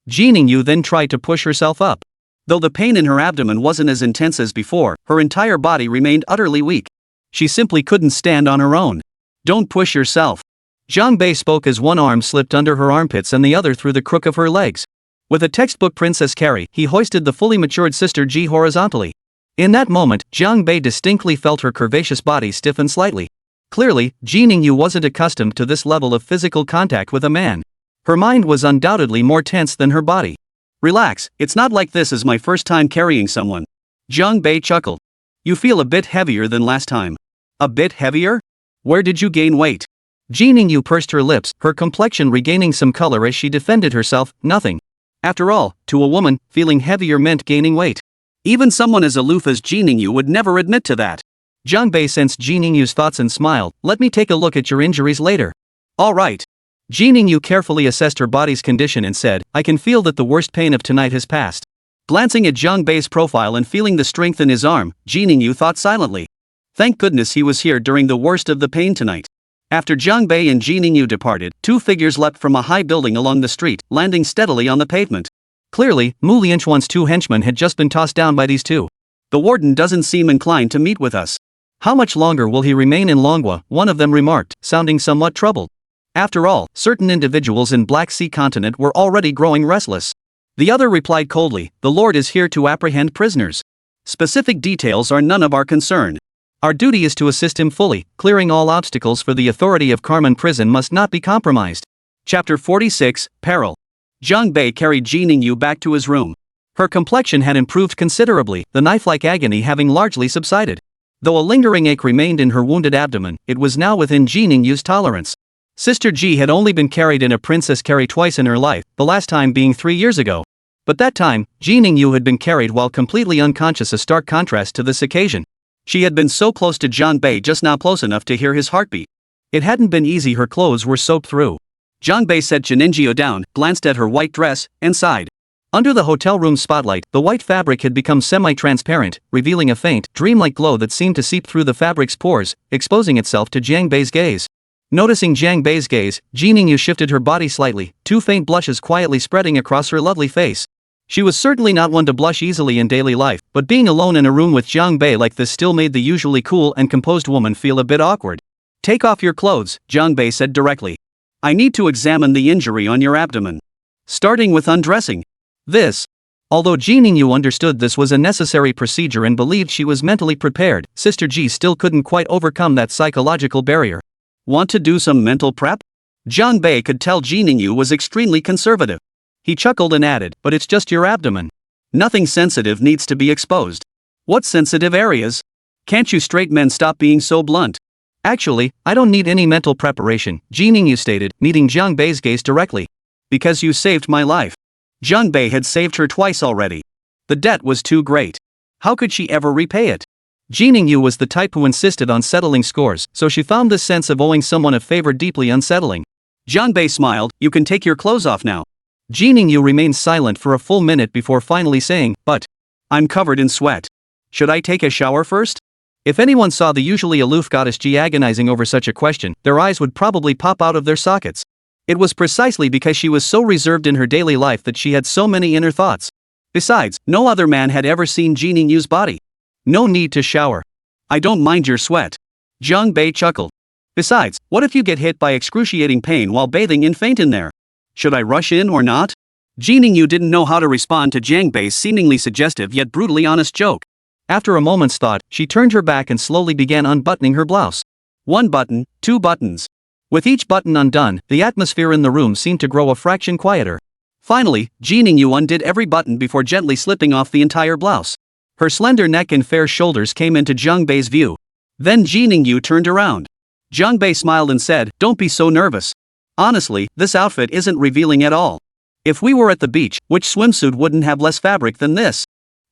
Ji Ningyu then tried to push herself up. Though the pain in her abdomen wasn't as intense as before, her entire body remained utterly weak. She simply couldn't stand on her own. Don't push yourself. Jiang Bei spoke as one arm slipped under her armpits and the other through the crook of her legs. With a textbook princess carry, he hoisted the fully matured sister Ji horizontally. In that moment, Jiang Bei distinctly felt her curvaceous body stiffen slightly. Clearly, Ji Ningyu wasn't accustomed to this level of physical contact with a man. Her mind was undoubtedly more tense than her body. Relax, it's not like this is my first time carrying someone. Jiang Bei chuckled. You feel a bit heavier than last time. A bit heavier? Where did you gain weight? Ji Ningyu pursed her lips, her complexion regaining some color as she defended herself. Nothing. After all, to a woman, feeling heavier meant gaining weight. Even someone as aloof as Ji Ningyu would never admit to that. Jiang Bei sensed Ji Ningyu's thoughts and smiled. Let me take a look at your injuries later. All right. Ji Ningyu carefully assessed her body's condition and said, I can feel that the worst pain of tonight has passed. Glancing at Jiang Bei's profile and feeling the strength in his arm, Ji Ningyu thought silently. Thank goodness he was here during the worst of the pain tonight. After Jiang Bei and Ji Ningyu departed, two figures leapt from a high building along the street, landing steadily on the pavement. Clearly, Mu Lianchuan's two henchmen had just been tossed down by these two. The warden doesn't seem inclined to meet with us. How much longer will he remain in Longwa? One of them remarked, sounding somewhat troubled. After all, certain individuals in Black Sea continent were already growing restless. The other replied coldly, the Lord is here to apprehend prisoners. Specific details are none of our concern. Our duty is to assist him fully, clearing all obstacles for the authority of Carmen prison must not be compromised. Chapter 46, Peril. Jiang Bei carried Ji Ningyu back to his room. Her complexion had improved considerably, the knife-like agony having largely subsided. Though a lingering ache remained in her wounded abdomen, it was now within Ji Ningyu's tolerance. Sister Ji had only been carried in a princess carry twice in her life, the last time being 3 years ago. But that time, Ji Ningyu had been carried while completely unconscious, a stark contrast to this occasion. She had been so close to Jiang Bei, just now close enough to hear his heartbeat. It hadn't been easy, her clothes were soaked through. Jiang Bei set Chiningio down, glanced at her white dress, and sighed. Under the hotel room spotlight, the white fabric had become semi-transparent, revealing a faint, dreamlike glow that seemed to seep through the fabric's pores, exposing itself to Jiang Bei's gaze. Noticing Jiang Bei's gaze, Ji Ningyu shifted her body slightly, two faint blushes quietly spreading across her lovely face. She was certainly not one to blush easily in daily life, but being alone in a room with Jiang Bei like this still made the usually cool and composed woman feel a bit awkward. Take off your clothes, Jiang Bei said directly. I need to examine the injury on your abdomen. Starting with undressing. This. Although Ji Ningyu understood this was a necessary procedure and believed she was mentally prepared, Sister Ji still couldn't quite overcome that psychological barrier. Want to do some mental prep? Jiang Bei could tell Ji Ningyu was extremely conservative. He chuckled and added, but it's just your abdomen. Nothing sensitive needs to be exposed. What sensitive areas? Can't you straight men stop being so blunt? Actually, I don't need any mental preparation, Ji Ningyu stated, meeting Jiang Bei's gaze directly. Because you saved my life. Jiang Bei had saved her twice already. The debt was too great. How could she ever repay it? Ji Ningyu was the type who insisted on settling scores, so she found this sense of owing someone a favor deeply unsettling. Jiang Bei smiled, you can take your clothes off now. Ji Ningyu remained silent for a full minute before finally saying, "But I'm covered in sweat. Should I take a shower first?" If anyone saw the usually aloof goddess Ji agonizing over such a question, their eyes would probably pop out of their sockets. It was precisely because she was so reserved in her daily life that she had so many inner thoughts. Besides, no other man had ever seen Ji Ningyu's body. No need to shower. I don't mind your sweat. Jiang Bei chuckled. Besides, what if you get hit by excruciating pain while bathing and faint in there? Should I rush in or not? Ji Ningyu didn't know how to respond to Jiang Bei's seemingly suggestive yet brutally honest joke. After a moment's thought, she turned her back and slowly began unbuttoning her blouse. 1 button, 2 buttons. With each button undone, the atmosphere in the room seemed to grow a fraction quieter. Finally, Ji Ningyu undid every button before gently slipping off the entire blouse. Her slender neck and fair shoulders came into Jiang Bei's view. Then Ji Ningyu turned around. Jiang Bei smiled and said, "Don't be so nervous. Honestly, this outfit isn't revealing at all. If we were at the beach, which swimsuit wouldn't have less fabric than this?"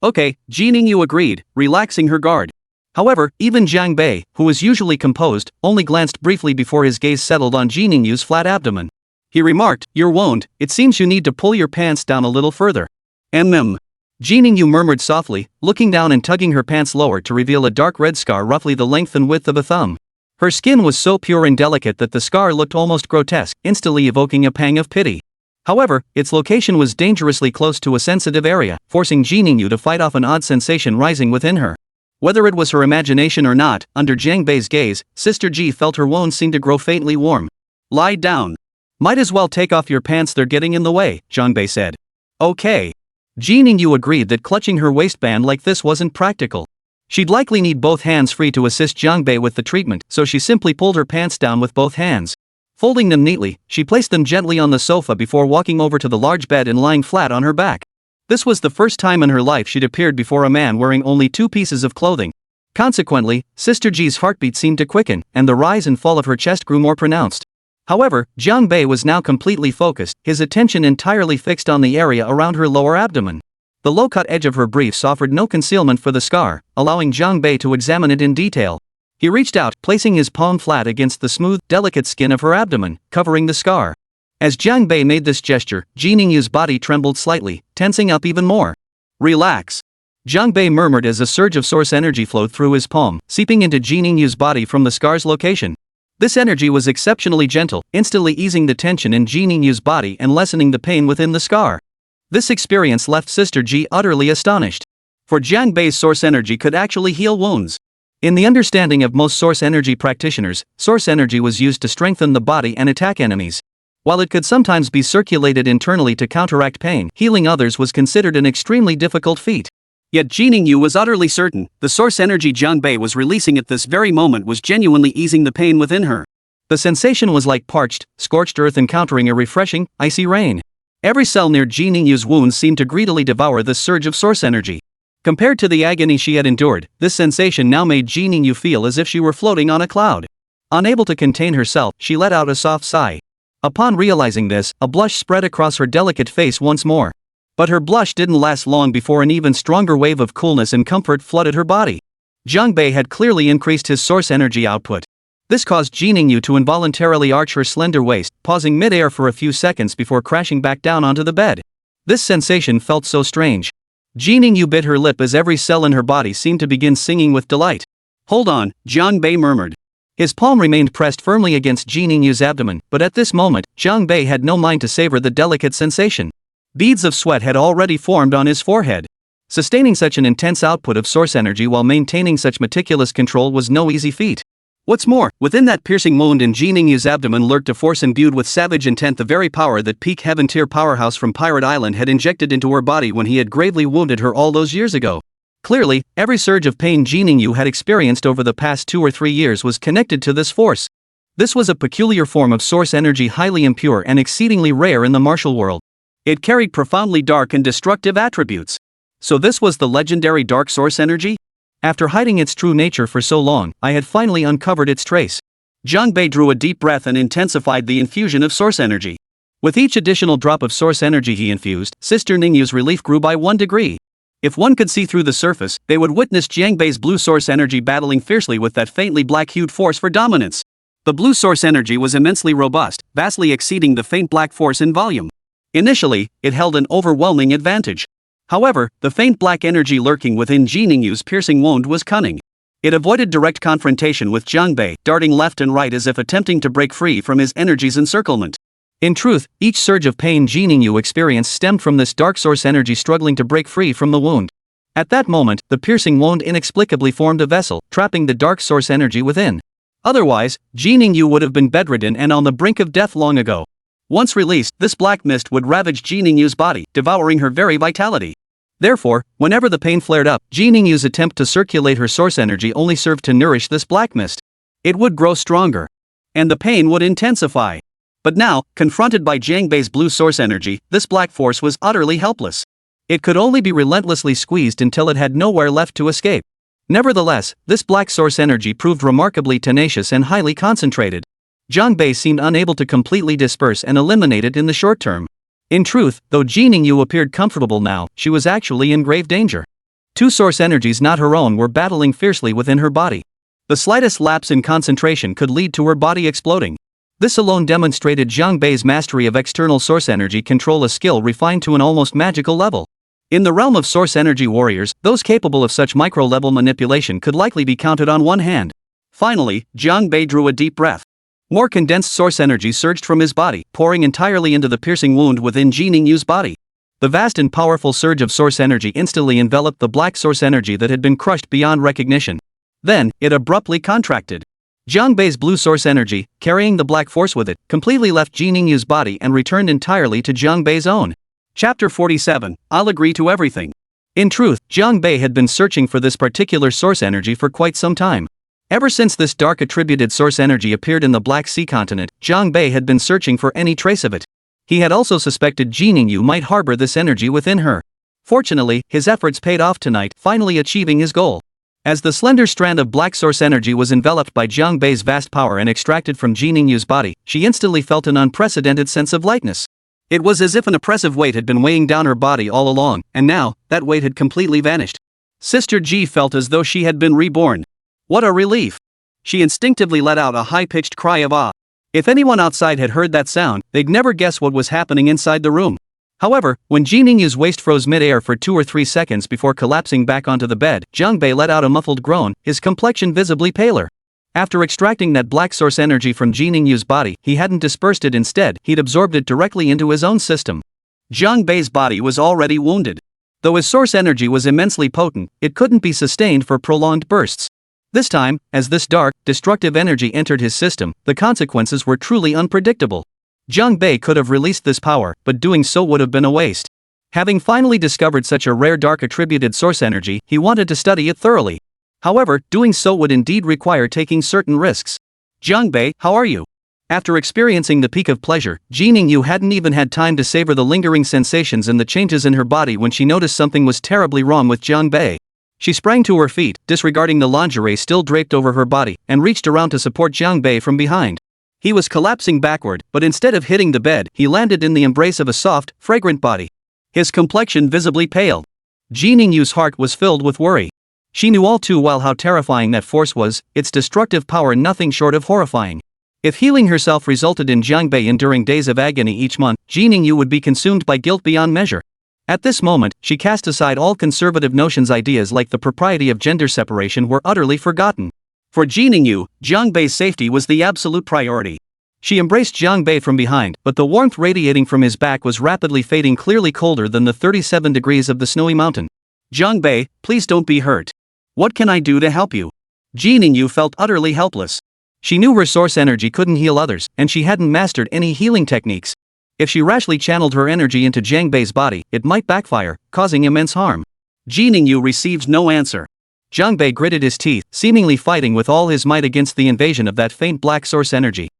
"Okay," Ji Ningyu agreed, relaxing her guard. However, even Jiang Bei, who was usually composed, only glanced briefly before his gaze settled on Ji Ningyu's flat abdomen. He remarked, "You're wound, it seems you need to pull your pants down a little further." Ji Ningyu murmured softly, looking down and tugging her pants lower to reveal a dark red scar roughly the length and width of a thumb. Her skin was so pure and delicate that the scar looked almost grotesque, instantly evoking a pang of pity. However, its location was dangerously close to a sensitive area, forcing Ji Ningyu to fight off an odd sensation rising within her. Whether it was her imagination or not, under Jiang Bei's gaze, Sister Ji felt her wound seem to grow faintly warm. "Lie down. Might as well take off your pants, they're getting in the way," Jiang Bei said. "Okay." Ji Ningyu agreed that clutching her waistband like this wasn't practical. She'd likely need both hands free to assist Jiang Bei with the treatment, so she simply pulled her pants down with both hands. Folding them neatly, she placed them gently on the sofa before walking over to the large bed and lying flat on her back. This was the first time in her life she'd appeared before a man wearing only 2 pieces of clothing. Consequently, Sister Ji's heartbeat seemed to quicken, and the rise and fall of her chest grew more pronounced. However, Jiang Bei was now completely focused, his attention entirely fixed on the area around her lower abdomen. The low-cut edge of her briefs offered no concealment for the scar, allowing Jiang Bei to examine it in detail. He reached out, placing his palm flat against the smooth, delicate skin of her abdomen, covering the scar. As Jiang Bei made this gesture, Ji Ningyu's body trembled slightly, tensing up even more. "Relax." Jiang Bei murmured as a surge of source energy flowed through his palm, seeping into Ji Ningyu's body from the scar's location. This energy was exceptionally gentle, instantly easing the tension in Ji Ningyu's body and lessening the pain within the scar. This experience left Sister Ji utterly astonished. For Jiang Bei's source energy could actually heal wounds. In the understanding of most source energy practitioners, source energy was used to strengthen the body and attack enemies. While it could sometimes be circulated internally to counteract pain, healing others was considered an extremely difficult feat. Yet Ji Ningyu was utterly certain, the source energy Jiang Bei was releasing at this very moment was genuinely easing the pain within her. The sensation was like parched, scorched earth encountering a refreshing, icy rain. Every cell near Ji Ningyu's wounds seemed to greedily devour this surge of source energy. Compared to the agony she had endured, this sensation now made Ji Ningyu feel as if she were floating on a cloud. Unable to contain herself, she let out a soft sigh. Upon realizing this, a blush spread across her delicate face once more. But her blush didn't last long before an even stronger wave of coolness and comfort flooded her body. Jiang Bei had clearly increased his source energy output. This caused Ji Ningyu to involuntarily arch her slender waist, pausing mid-air for a few seconds before crashing back down onto the bed. This sensation felt so strange. Ji Ningyu bit her lip as every cell in her body seemed to begin singing with delight. "Hold on," Jiang Bei murmured. His palm remained pressed firmly against Ji Ningyu's abdomen, but at this moment, Jiang Bei had no mind to savor the delicate sensation. Beads of sweat had already formed on his forehead. Sustaining such an intense output of source energy while maintaining such meticulous control was no easy feat. What's more, within that piercing wound in Ji Ningyu's abdomen lurked a force imbued with savage intent, the very power that peak heaven-tier powerhouse from Pirate Island had injected into her body when he had gravely wounded her all those years ago. Clearly, every surge of pain Ji Ningyu had experienced over the past 2 or 3 years was connected to this force. This was a peculiar form of source energy, highly impure and exceedingly rare in the martial world. It carried profoundly dark and destructive attributes. So this was the legendary dark source energy? After hiding its true nature for so long, I had finally uncovered its trace. Jiang Bei drew a deep breath and intensified the infusion of source energy. With each additional drop of source energy he infused, Sister Ningyu's relief grew by 1 degree. If one could see through the surface, they would witness Jiang Bei's blue source energy battling fiercely with that faintly black-hued force for dominance. The blue source energy was immensely robust, vastly exceeding the faint black force in volume. Initially, it held an overwhelming advantage. However, the faint black energy lurking within Ji Ningyu's piercing wound was cunning. It avoided direct confrontation with Jiang Bei, darting left and right as if attempting to break free from his energy's encirclement. In truth, each surge of pain Ji Ningyu experienced stemmed from this dark source energy struggling to break free from the wound. At that moment, the piercing wound inexplicably formed a vessel, trapping the dark source energy within. Otherwise, Ji Ningyu would have been bedridden and on the brink of death long ago. Once released, this black mist would ravage Ji Ningyu's body, devouring her very vitality. Therefore, whenever the pain flared up, Ji Ningyu's attempt to circulate her source energy only served to nourish this black mist. It would grow stronger. And the pain would intensify. But now, confronted by Jiang Bei's blue source energy, this black force was utterly helpless. It could only be relentlessly squeezed until it had nowhere left to escape. Nevertheless, this black source energy proved remarkably tenacious and highly concentrated. Jiang Bei seemed unable to completely disperse and eliminate it in the short term. In truth, though Ji Ningyu appeared comfortable now, she was actually in grave danger. Two source energies not her own were battling fiercely within her body. The slightest lapse in concentration could lead to her body exploding. This alone demonstrated Jiang Bei's mastery of external source energy control, a skill refined to an almost magical level. In the realm of source energy warriors, those capable of such micro-level manipulation could likely be counted on one hand. Finally, Jiang Bei drew a deep breath. More condensed source energy surged from his body, pouring entirely into the piercing wound within Ji Ningyu's body. The vast and powerful surge of source energy instantly enveloped the black source energy that had been crushed beyond recognition. Then, it abruptly contracted. Jiang Bei's blue source energy, carrying the black force with it, completely left Ji Ningyu's body and returned entirely to Jiang Bei's own. Chapter 47, I'll agree to everything. In truth, Jiang Bei had been searching for this particular source energy for quite some time. Ever since this dark attributed source energy appeared in the Black Sea continent, Jiang Bei had been searching for any trace of it. He had also suspected Ji Ningyu might harbor this energy within her. Fortunately, his efforts paid off tonight, finally achieving his goal. As the slender strand of black source energy was enveloped by Jiang Bei's vast power and extracted from Ji Ningyu's body, she instantly felt an unprecedented sense of lightness. It was as if an oppressive weight had been weighing down her body all along, and now, that weight had completely vanished. Sister Ji felt as though she had been reborn. What a relief! She instinctively let out a high-pitched cry of awe. If anyone outside had heard that sound, they'd never guess what was happening inside the room. However, when Ji Ningyu's waist froze mid-air for 2 or 3 seconds before collapsing back onto the bed, Jiang Bei let out a muffled groan, his complexion visibly paler. After extracting that black source energy from Ji Ningyu's body, he hadn't dispersed it. Instead, he'd absorbed it directly into his own system. Jiang Bei's body was already wounded. Though his source energy was immensely potent, it couldn't be sustained for prolonged bursts. This time, as this dark, destructive energy entered his system, the consequences were truly unpredictable. Jiang Bei could have released this power, but doing so would have been a waste. Having finally discovered such a rare dark attributed source energy, he wanted to study it thoroughly. However, doing so would indeed require taking certain risks. Jiang Bei, how are you? After experiencing the peak of pleasure, Ji Ningyu hadn't even had time to savor the lingering sensations and the changes in her body when she noticed something was terribly wrong with Jiang Bei. She sprang to her feet, disregarding the lingerie still draped over her body, and reached around to support Jiang Bei from behind. He was collapsing backward, but instead of hitting the bed, he landed in the embrace of a soft, fragrant body. His complexion visibly paled. Ji Ningyu's heart was filled with worry. She knew all too well how terrifying that force was, its destructive power nothing short of horrifying. If healing herself resulted in Jiang Bei enduring days of agony each month, Ji Ningyu would be consumed by guilt beyond measure. At this moment, she cast aside all conservative notions. Ideas like the propriety of gender separation were utterly forgotten. For Ji Ningyu, Jiang Bei's safety was the absolute priority. She embraced Jiang Bei from behind, but the warmth radiating from his back was rapidly fading, clearly colder than the 37 degrees of the snowy mountain. Jiang Bei, please don't be hurt. What can I do to help you? Ji Ningyu felt utterly helpless. She knew her source energy couldn't heal others, and she hadn't mastered any healing techniques. If she rashly channeled her energy into Jiang Bei's body, it might backfire, causing immense harm. Ji Ningyu received no answer. Jiang Bei gritted his teeth, seemingly fighting with all his might against the invasion of that faint black source energy.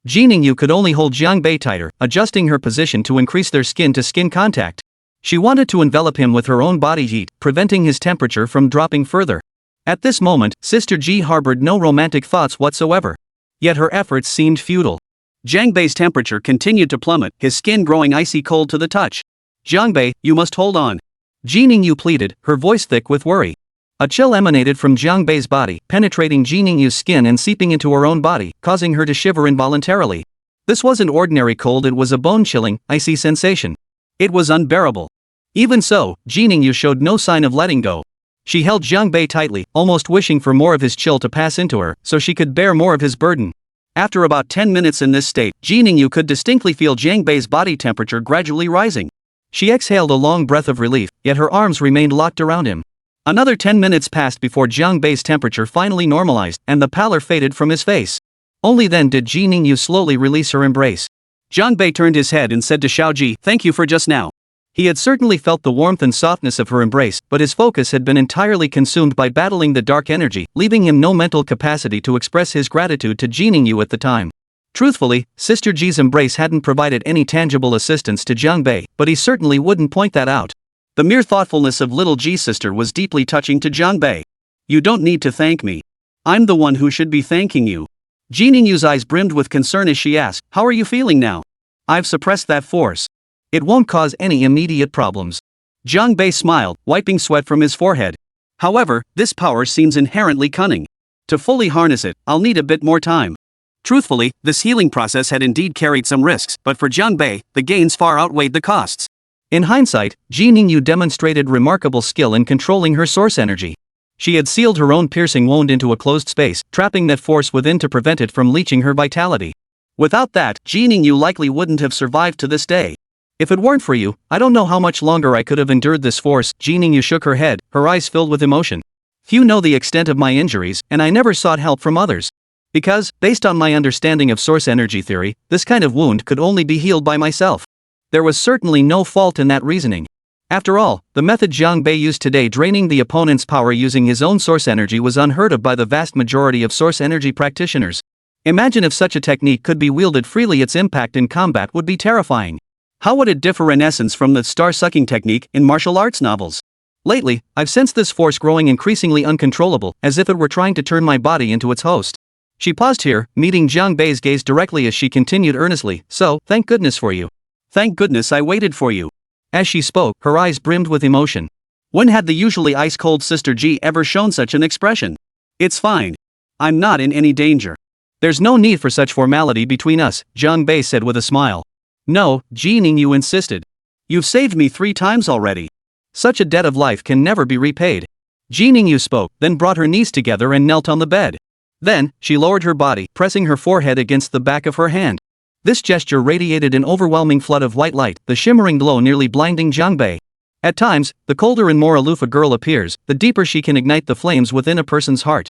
Ji Ningyu could only hold Jiang Bei tighter, adjusting her position to increase their skin-to-skin contact. She wanted to envelop him with her own body heat, preventing his temperature from dropping further. At this moment, Sister Ji harbored no romantic thoughts whatsoever. Yet her efforts seemed futile. Jiang Bei's temperature continued to plummet, his skin growing icy cold to the touch. Jiang Bei, you must hold on. Ji Ningyu pleaded, her voice thick with worry. A chill emanated from Jiang Bei's body, penetrating Ji Ningyu's skin and seeping into her own body, causing her to shiver involuntarily. This wasn't ordinary cold, it was a bone-chilling, icy sensation. It was unbearable. Even so, Ji Ningyu showed no sign of letting go. She held Jiang Bei tightly, almost wishing for more of his chill to pass into her, so she could bear more of his burden. After about 10 minutes in this state, Ji Ningyu could distinctly feel Jiang Bei's body temperature gradually rising. She exhaled a long breath of relief, yet her arms remained locked around him. Another 10 minutes passed before Jiang Bei's temperature finally normalized, and the pallor faded from his face. Only then did Ji Ningyu slowly release her embrace. Jiang Bei turned his head and said to Xiao Ji, "Thank you for just now." He had certainly felt the warmth and softness of her embrace, but his focus had been entirely consumed by battling the dark energy, leaving him no mental capacity to express his gratitude to Ji Ningyu at the time. Truthfully, Sister Ji's embrace hadn't provided any tangible assistance to Jiang Bei, but he certainly wouldn't point that out. The mere thoughtfulness of little Ji's sister was deeply touching to Jiang Bei. "You don't need to thank me. I'm the one who should be thanking you." Ji Ningyu's eyes brimmed with concern as she asked, "How are you feeling now?" "I've suppressed that force. It won't cause any immediate problems." Jiang Bei smiled, wiping sweat from his forehead. "However, this power seems inherently cunning. To fully harness it, I'll need a bit more time." Truthfully, this healing process had indeed carried some risks, but for Jiang Bei, the gains far outweighed the costs. In hindsight, Ji Ningyu demonstrated remarkable skill in controlling her source energy. She had sealed her own piercing wound into a closed space, trapping that force within to prevent it from leaching her vitality. Without that, Ji Ningyu likely wouldn't have survived to this day. "If it weren't for you, I don't know how much longer I could have endured this force." Ji Ningyu shook her head, her eyes filled with emotion. "Few know the extent of my injuries, and I never sought help from others. Because, based on my understanding of source energy theory, this kind of wound could only be healed by myself." There was certainly no fault in that reasoning. After all, the method Jiang Bei used today, draining the opponent's power using his own source energy, was unheard of by the vast majority of source energy practitioners. Imagine if such a technique could be wielded freely, its impact in combat would be terrifying. How would it differ in essence from the star-sucking technique in martial arts novels? Lately, I've sensed this force growing increasingly uncontrollable, as if it were trying to turn my body into its host. She paused here, meeting Jiang Bei's gaze directly as she continued earnestly, "So, thank goodness for you. Thank goodness I waited for you." As she spoke, her eyes brimmed with emotion. When had the usually ice-cold Sister Ji ever shown such an expression? "It's fine. I'm not in any danger." "There's no need for such formality between us," Jiang Bei said with a smile. "No," Ji Ningyu insisted. "You've saved me 3 times already. Such a debt of life can never be repaid." Ji Ningyu spoke, then brought her knees together and knelt on the bed. Then, she lowered her body, pressing her forehead against the back of her hand. This gesture radiated an overwhelming flood of white light, the shimmering glow nearly blinding Jiang Bei. At times, the colder and more aloof a girl appears, the deeper she can ignite the flames within a person's heart.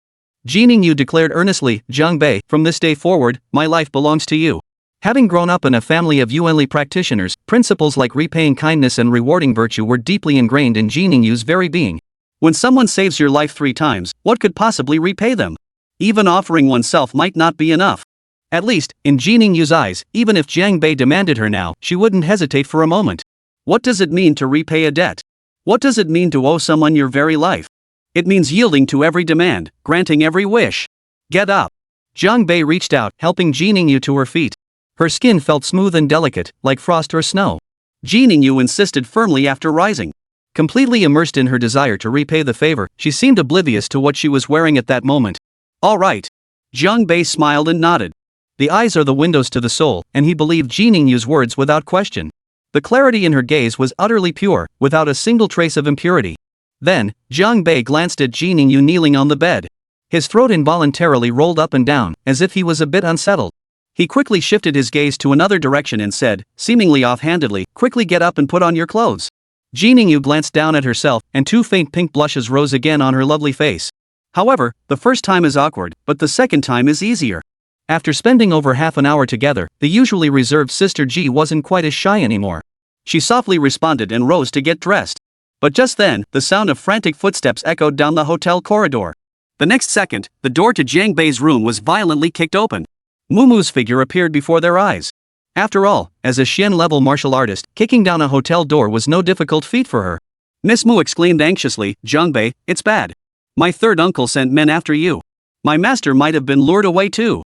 Ji Ningyu declared earnestly, "Jiang Bei, from this day forward, my life belongs to you." Having grown up in a family of Yuanli practitioners, principles like repaying kindness and rewarding virtue were deeply ingrained in Ji Ningyu's very being. When someone saves your life 3 times, what could possibly repay them? Even offering oneself might not be enough. At least, in Ji Ningyu's eyes, even if Jiang Bei demanded her now, she wouldn't hesitate for a moment. What does it mean to repay a debt? What does it mean to owe someone your very life? It means yielding to every demand, granting every wish. "Get up." Jiang Bei reached out, helping Ji Ningyu to her feet. Her skin felt smooth and delicate, like frost or snow. Ji Ningyu insisted firmly after rising. Completely immersed in her desire to repay the favor, she seemed oblivious to what she was wearing at that moment. "All right." Jiang Bei smiled and nodded. The eyes are the windows to the soul, and he believed Ji Ningyu's words without question. The clarity in her gaze was utterly pure, without a single trace of impurity. Then, Jiang Bei glanced at Ji Ningyu kneeling on the bed. His throat involuntarily rolled up and down, as if he was a bit unsettled. He quickly shifted his gaze to another direction and said, seemingly offhandedly, "Quickly get up and put on your clothes." Ji Ningyu glanced down at herself, and 2 faint pink blushes rose again on her lovely face. However, the first time is awkward, but the second time is easier. After spending over half an hour together, the usually reserved Sister Ji wasn't quite as shy anymore. She softly responded and rose to get dressed. But just then, the sound of frantic footsteps echoed down the hotel corridor. The next second, the door to Jiang Bei's room was violently kicked open. Mumu's figure appeared before their eyes. After all, as a Xian-level martial artist, kicking down a hotel door was no difficult feat for her. Miss Mu exclaimed anxiously, "Jiang Bei, it's bad. My third uncle sent men after you. My master might have been lured away too."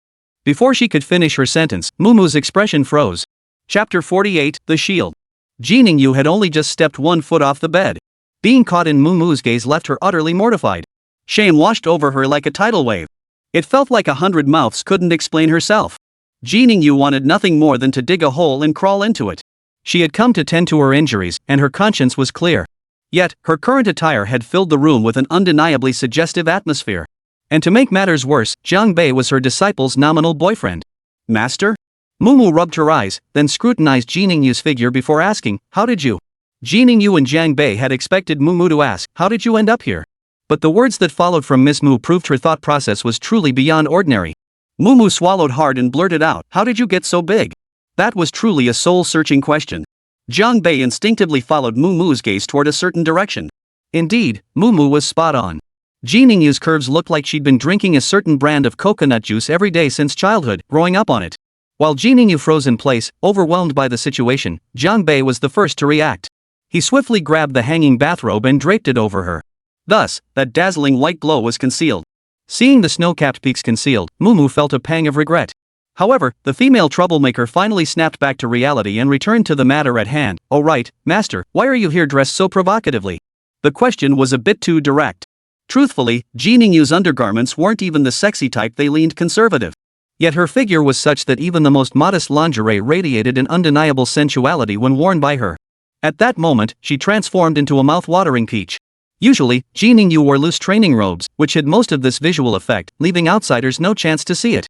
Before she could finish her sentence, Mumu's expression froze. Chapter 48, The Shield. Ji Ningyu had only just stepped 1 foot off the bed. Being caught in Mumu's gaze left her utterly mortified. Shame washed over her like a tidal wave. It felt like 100 mouths couldn't explain herself. Ji Ningyu wanted nothing more than to dig a hole and crawl into it. She had come to tend to her injuries, and her conscience was clear. Yet, her current attire had filled the room with an undeniably suggestive atmosphere. And to make matters worse, Jiang Bei was her disciple's nominal boyfriend. Master? Mumu rubbed her eyes, then scrutinized Ji Ningyu's figure before asking, how did you? Ji Ningyu and Jiang Bei had expected Mumu to ask, how did you end up here? But the words that followed from Miss Mu proved her thought process was truly beyond ordinary. Mumu swallowed hard and blurted out, how did you get so big? That was truly a soul-searching question. Jiang Bei instinctively followed Mumu's gaze toward a certain direction. Indeed, Mumu was spot on. Ji Ningyu's curves looked like she'd been drinking a certain brand of coconut juice every day since childhood, growing up on it. While Ji Ningyu froze in place, overwhelmed by the situation, Jiang Bei was the first to react. He swiftly grabbed the hanging bathrobe and draped it over her. Thus, that dazzling white glow was concealed. Seeing the snow-capped peaks concealed, Mumu felt a pang of regret. However, the female troublemaker finally snapped back to reality and returned to the matter at hand. Oh right, master, why are you here dressed so provocatively? The question was a bit too direct. Truthfully, Ji Ningyu's undergarments weren't even the sexy type, they leaned conservative. Yet her figure was such that even the most modest lingerie radiated an undeniable sensuality when worn by her. At that moment, she transformed into a mouth-watering peach. Usually, Ji Ningyu wore loose training robes, which hid most of this visual effect, leaving outsiders no chance to see it.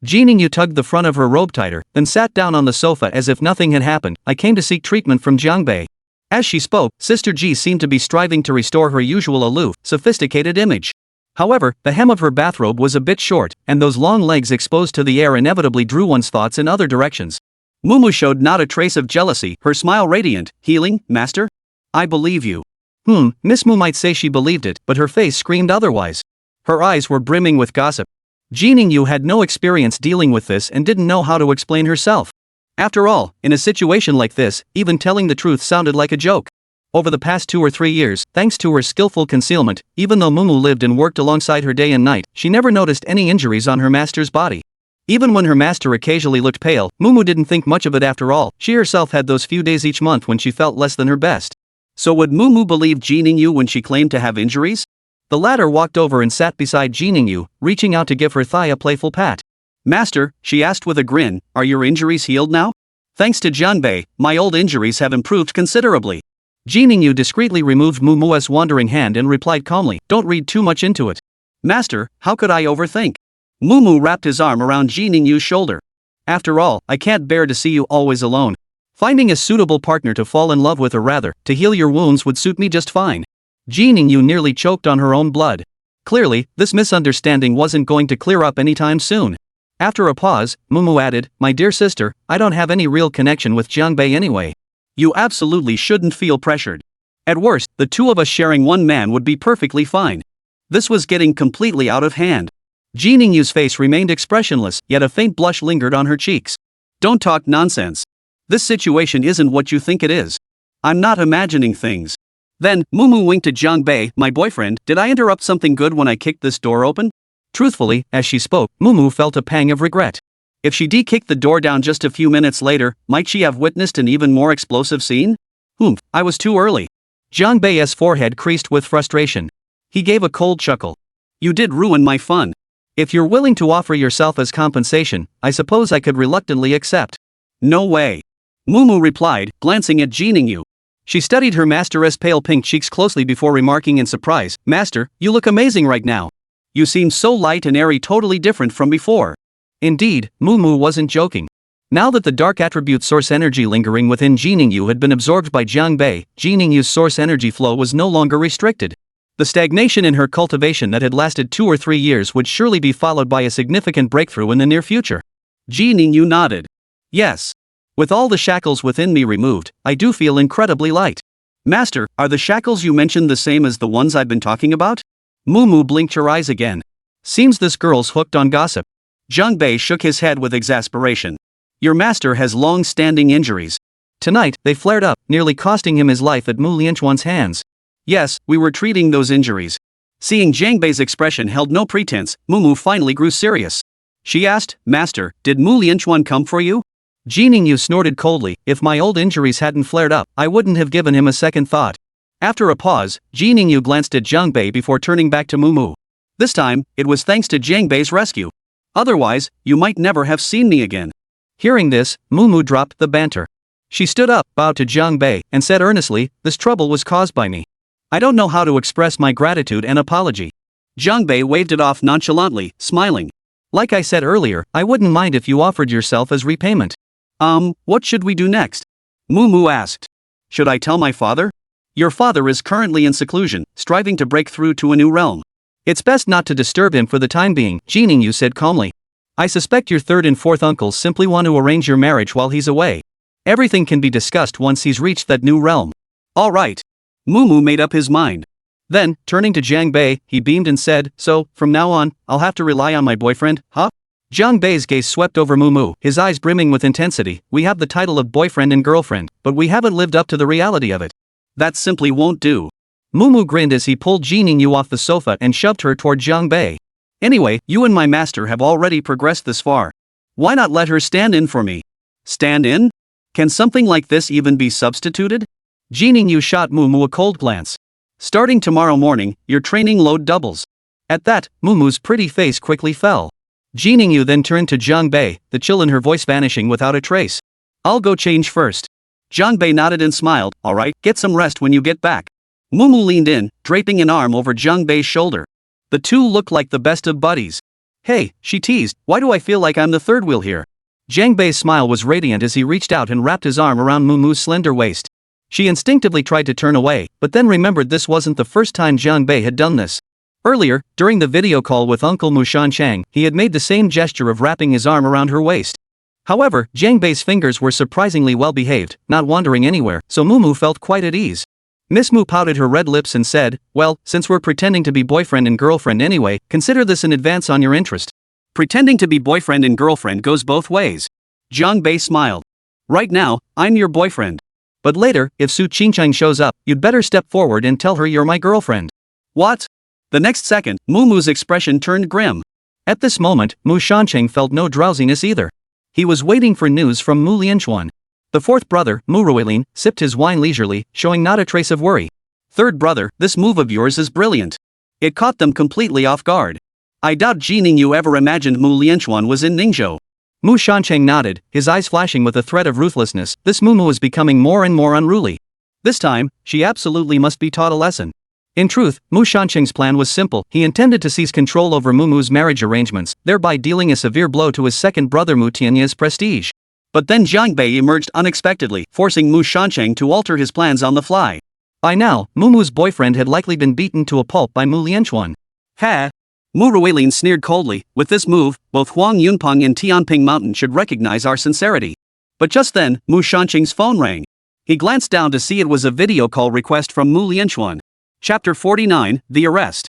Ji Ningyu tugged the front of her robe tighter, then sat down on the sofa as if nothing had happened. I came to seek treatment from Jiang Bei. As she spoke, Sister Ji seemed to be striving to restore her usual aloof, sophisticated image. However, the hem of her bathrobe was a bit short, and those long legs exposed to the air inevitably drew one's thoughts in other directions. Mumu showed not a trace of jealousy, her smile radiant. Healing, master? I believe you. Miss Mu might say she believed it, but her face screamed otherwise. Her eyes were brimming with gossip. Ji Ningyu had no experience dealing with this and didn't know how to explain herself. After all, in a situation like this, even telling the truth sounded like a joke. Over the past 2 or 3 years, thanks to her skillful concealment, even though Mumu lived and worked alongside her day and night, she never noticed any injuries on her master's body. Even when her master occasionally looked pale, Mumu didn't think much of it after all. She herself had those few days each month when she felt less than her best. So would Mumu believe Ji Ningyu when she claimed to have injuries? The latter walked over and sat beside Ji Ningyu, reaching out to give her thigh a playful pat. Master, she asked with a grin, are your injuries healed now? Thanks to Jiang Bei, my old injuries have improved considerably. Ji Ningyu discreetly removed Mumu's wandering hand and replied calmly, don't read too much into it. Master, how could I overthink? Mumu wrapped his arm around Ji Ningyu's shoulder. After all, I can't bear to see you always alone. Finding a suitable partner to fall in love with, or rather, to heal your wounds, would suit me just fine. Ji Ningyu nearly choked on her own blood. Clearly, this misunderstanding wasn't going to clear up anytime soon. After a pause, Mumu added, my dear sister, I don't have any real connection with Jiang Bei anyway. You absolutely shouldn't feel pressured. At worst, the two of us sharing one man would be perfectly fine. This was getting completely out of hand. Ji Ningyu's face remained expressionless, yet a faint blush lingered on her cheeks. Don't talk nonsense. This situation isn't what you think it is. I'm not imagining things. Then, Mumu winked at Jiang Bei, my boyfriend, did I interrupt something good when I kicked this door open? Truthfully, as she spoke, Mumu felt a pang of regret. If she kicked the door down just a few minutes later, might she have witnessed an even more explosive scene? I was too early. Jiang Bei's forehead creased with frustration. He gave a cold chuckle. You did ruin my fun. If you're willing to offer yourself as compensation, I suppose I could reluctantly accept. No way. Mumu replied, glancing at Ji Ningyu. She studied her master's pale pink cheeks closely before remarking in surprise, Master, you look amazing right now. You seem so light and airy, totally different from before. Indeed, Mumu wasn't joking. Now that the dark attribute source energy lingering within Ji Ningyu had been absorbed by Jiang Bei, Ji Ningyu's source energy flow was no longer restricted. The stagnation in her cultivation that had lasted 2 or 3 years would surely be followed by a significant breakthrough in the near future. Ji Ningyu nodded. Yes. With all the shackles within me removed, I do feel incredibly light. Master, are the shackles you mentioned the same as the ones I've been talking about? Mumu blinked her eyes again. Seems this girl's hooked on gossip. Jiang Bei shook his head with exasperation. Your master has long-standing injuries. Tonight, they flared up, nearly costing him his life at Mu Lianchuan's hands. Yes, we were treating those injuries. Seeing Jiang Bei's expression held no pretense, Mumu finally grew serious. She asked, Master, did Mu Lianchuan come for you? Ji Ningyu snorted coldly, if my old injuries hadn't flared up, I wouldn't have given him a second thought. After a pause, Ji Ningyu glanced at Jiang Bei before turning back to Mumu. This time, it was thanks to Jiang Bei's rescue. Otherwise, you might never have seen me again. Hearing this, Mumu dropped the banter. She stood up, bowed to Jiang Bei, and said earnestly, "This trouble was caused by me. I don't know how to express my gratitude and apology." Jiang Bei waved it off nonchalantly, smiling. "Like I said earlier, I wouldn't mind if you offered yourself as repayment." What should we do next? Moo asked. Should I tell my father? Your father is currently in seclusion, striving to break through to a new realm. "It's best not to disturb him for the time being," Jining said calmly. "I suspect your third and fourth uncles simply want to arrange your marriage while he's away. Everything can be discussed once he's reached that new realm." All right. Moo made up his mind. Then, turning to Jiang Bei, he beamed and said, "So, from now on, I'll have to rely on my boyfriend, huh?" Jiang Bei's gaze swept over Moo, his eyes brimming with intensity. "We have the title of boyfriend and girlfriend, but we haven't lived up to the reality of it. That simply won't do." Moo grinned as he pulled Jining off the sofa and shoved her toward Jiang Bei. "Anyway, you and my master have already progressed this far. Why not let her stand in for me?" Stand in? Can something like this even be substituted? Jining shot Moo a cold glance. "Starting tomorrow morning, your training load doubles." At that, Moo's pretty face quickly fell. Jining then turned to Jiang Bei, the chill in her voice vanishing without a trace. "I'll go change first." Jiang Bei nodded and smiled. "All right, get some rest when you get back." Moo leaned in, draping an arm over Jiang Bei's shoulder. The two looked like the best of buddies. "Hey," she teased, "why do I feel like I'm the third wheel here?" Jiang Bei's smile was radiant as he reached out and wrapped his arm around Moo's slender waist. She instinctively tried to turn away, but then remembered this wasn't the first time Jiang Bei had done this. Earlier, during the video call with Uncle Mu Shanchang, he had made the same gesture of wrapping his arm around her waist. However, Jiang Bei's fingers were surprisingly well behaved, not wandering anywhere, so Moo felt quite at ease. Miss Mu pouted her red lips and said, "Well, since we're pretending to be boyfriend and girlfriend anyway, consider this an advance on your interest." Pretending to be boyfriend and girlfriend goes both ways. Jiang Bei smiled. "Right now, I'm your boyfriend. But later, if Su Qingchang shows up, you'd better step forward and tell her you're my girlfriend." "What?" The next second, Moo's expression turned grim. At this moment, Mu Shancheng felt no drowsiness either. He was waiting for news from Mu Lianchuan. The fourth brother, Mu Ruilin, sipped his wine leisurely, showing not a trace of worry. "Third brother, this move of yours is brilliant." It caught them completely off guard. "I doubt Jining ever imagined Mu Lianchuan was in Ningzhou." Mu Shancheng nodded, his eyes flashing with a threat of ruthlessness. This Mu is becoming more and more unruly. This time, she absolutely must be taught a lesson. In truth, Mu Shancheng's plan was simple. He intended to seize control over Mu's marriage arrangements, thereby dealing a severe blow to his second brother Mu Tianya's prestige. But then Jiang Bei emerged unexpectedly, forcing Mu Shancheng to alter his plans on the fly. By now, Mu's boyfriend had likely been beaten to a pulp by Mu Lianchuan. Ha! Mu Ruilin sneered coldly. "With this move, both Huang Yunpeng and Tianping Mountain should recognize our sincerity." But just then, Mu Shancheng's phone rang. He glanced down to see it was a video call request from Mu Lianchuan. Chapter 49, The Arrest.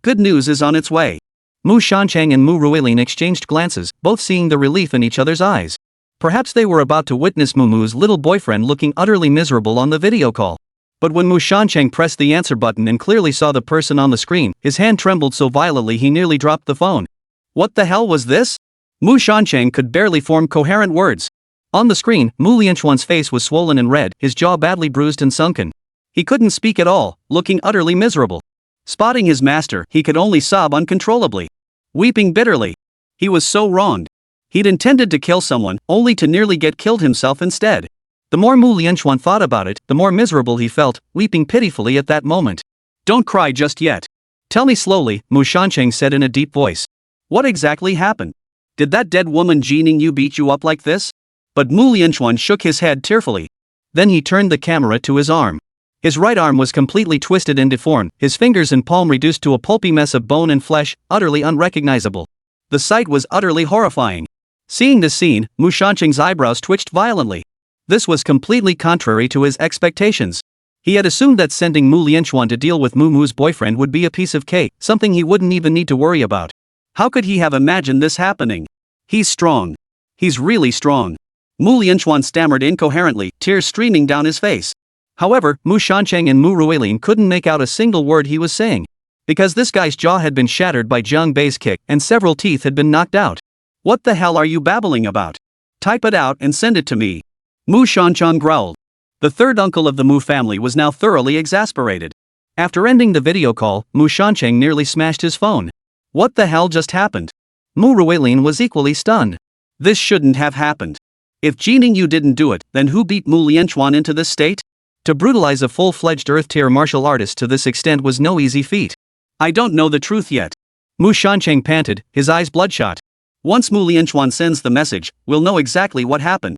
Good news is on its way. Mu Shancheng and Mu Ruilin exchanged glances, both seeing the relief in each other's eyes. Perhaps they were about to witness Mu's little boyfriend looking utterly miserable on the video call. But when Mu Shancheng pressed the answer button and clearly saw the person on the screen, his hand trembled so violently he nearly dropped the phone. What the hell was this? Mu Shancheng could barely form coherent words. On the screen, Mu Lianchuan's face was swollen and red, his jaw badly bruised and sunken. He couldn't speak at all, looking utterly miserable. Spotting his master, he could only sob uncontrollably, weeping bitterly. He was so wronged. He'd intended to kill someone, only to nearly get killed himself instead. The more Mu Lianchuan thought about it, the more miserable he felt, weeping pitifully at that moment. "Don't cry just yet. Tell me slowly," Mu Shancheng said in a deep voice. "What exactly happened? Did that dead woman Jining beat you up like this?" But Mu Lianchuan shook his head tearfully. Then he turned the camera to his arm. His right arm was completely twisted and deformed, his fingers and palm reduced to a pulpy mess of bone and flesh, utterly unrecognizable. The sight was utterly horrifying. Seeing this scene, Mu Shancheng's eyebrows twitched violently. This was completely contrary to his expectations. He had assumed that sending Mu Lianchuan to deal with Mu's boyfriend would be a piece of cake, something he wouldn't even need to worry about. How could he have imagined this happening? "He's strong. He's really strong." Mu Lianchuan stammered incoherently, tears streaming down his face. However, Mu Shancheng and Mu Ruilin couldn't make out a single word he was saying. Because this guy's jaw had been shattered by Jiang Bei's kick, and several teeth had been knocked out. "What the hell are you babbling about? Type it out and send it to me." Mu Shancheng growled. The third uncle of the Mu family was now thoroughly exasperated. After ending the video call, Mu Shancheng nearly smashed his phone. What the hell just happened? Mu Ruilin was equally stunned. This shouldn't have happened. If Ji Ningyu didn't do it, then who beat Mu Lianchuan into this state? To brutalize a full-fledged earth-tier martial artist to this extent was no easy feat. I don't know the truth yet. Mu Shancheng panted, his eyes bloodshot. Once Mu Lianchuan sends the message, we'll know exactly what happened.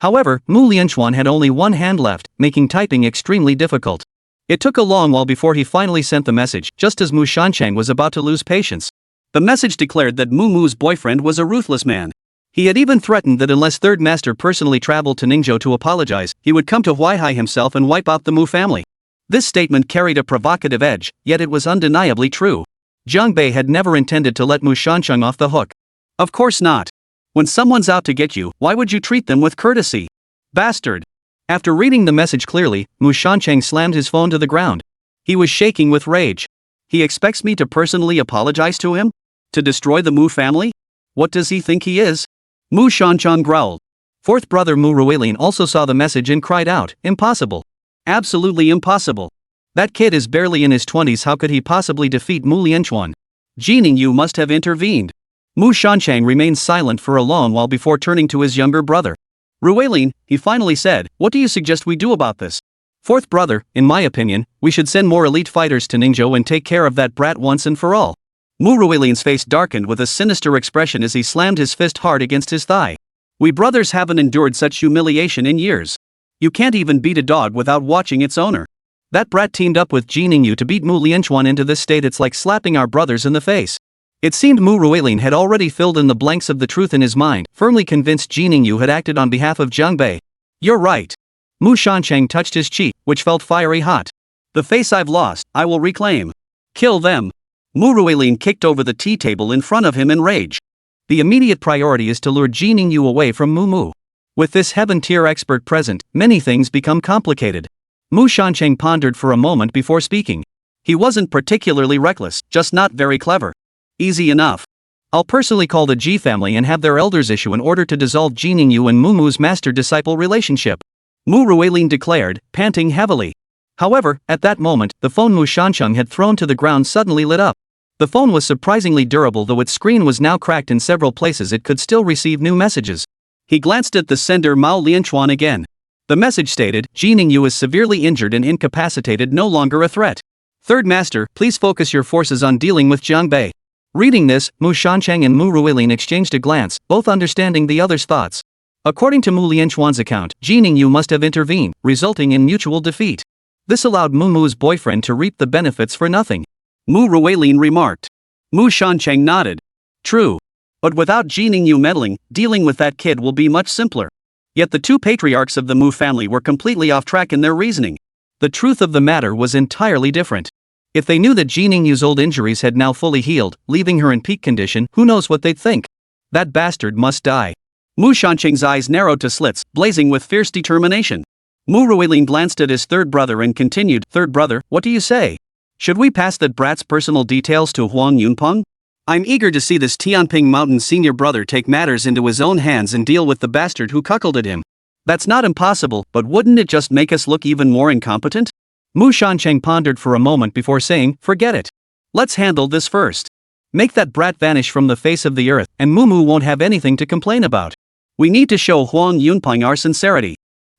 However, Mu Lianchuan had only one hand left, making typing extremely difficult. It took a long while before he finally sent the message, just as Mu Shancheng was about to lose patience. The message declared that Mu Mu's boyfriend was a ruthless man. He had even threatened that unless Third Master personally traveled to Ningzhou to apologize, he would come to Huaihai himself and wipe out the Mu family. This statement carried a provocative edge, yet it was undeniably true. Jiang Bei had never intended to let Mu Shancheng off the hook. Of course not. When someone's out to get you, why would you treat them with courtesy? Bastard. After reading the message clearly, Mu Shancheng slammed his phone to the ground. He was shaking with rage. He expects me to personally apologize to him? To destroy the Mu family? What does he think he is? Mu Shancheng growled. Fourth brother Mu Ruilin also saw the message and cried out, impossible. Absolutely impossible. That kid is barely in his 20s, how could he possibly defeat Mu Lianchuan? Ji Ningyu must have intervened. Mu Shancheng remained silent for a long while before turning to his younger brother. Ruilin, he finally said, what do you suggest we do about this? Fourth brother, in my opinion, we should send more elite fighters to Ningzhou and take care of that brat once and for all. Mu Ruilin's face darkened with a sinister expression as he slammed his fist hard against his thigh. We brothers haven't endured such humiliation in years. You can't even beat a dog without watching its owner. That brat teamed up with Ji Ningyu to beat Mu Lianchuan into this state. It's like slapping our brothers in the face. It seemed Mu Ruilin had already filled in the blanks of the truth in his mind, firmly convinced Ji Ningyu had acted on behalf of Jiang Bei. You're right. Mu Shancheng touched his cheek, which felt fiery hot. The face I've lost, I will reclaim. Kill them. Mu Ruilin kicked over the tea table in front of him in rage. The immediate priority is to lure Ji Ningyu away from Mu Mu. With this heaven-tier expert present, many things become complicated. Mu Shancheng pondered for a moment before speaking. He wasn't particularly reckless, just not very clever. Easy enough. I'll personally call the Ji family and have their elders issue an order to dissolve Ji Ningyu and Mu Mu's master-disciple relationship. Mu Ruilin declared, panting heavily. However, at that moment, the phone Mu Shancheng had thrown to the ground suddenly lit up. The phone was surprisingly durable, though its screen was now cracked in several places. It could still receive new messages. He glanced at the sender Mao Lianchuan again. The message stated, Ji Ningyu is severely injured and incapacitated, no longer a threat. Third Master, please focus your forces on dealing with Jiang Bei. Reading this, Mu Shancheng and Mu Ruilin exchanged a glance, both understanding the other's thoughts. According to Mu Lianchuan's account, Ji Ningyu must have intervened, resulting in mutual defeat. This allowed Mu Mu's boyfriend to reap the benefits for nothing. Mu Ruilin remarked. Mu Shancheng nodded. True. But without Ji Ningyu meddling, dealing with that kid will be much simpler. Yet the two patriarchs of the Mu family were completely off track in their reasoning. The truth of the matter was entirely different. If they knew that Ji Ningyu's old injuries had now fully healed, leaving her in peak condition, who knows what they'd think? That bastard must die. Mu Shancheng's eyes narrowed to slits, blazing with fierce determination. Mu Ruilin glanced at his third brother and continued, Third brother, what do you say? Should we pass that brat's personal details to Huang Yunpeng? I'm eager to see this Tianping Mountain senior brother take matters into his own hands and deal with the bastard who cuckolded him. That's not impossible, but wouldn't it just make us look even more incompetent? Mu Shancheng pondered for a moment before saying, forget it. Let's handle this first. Make that brat vanish from the face of the earth, and Mu Mu won't have anything to complain about. We need to show Huang Yunpeng our sincerity.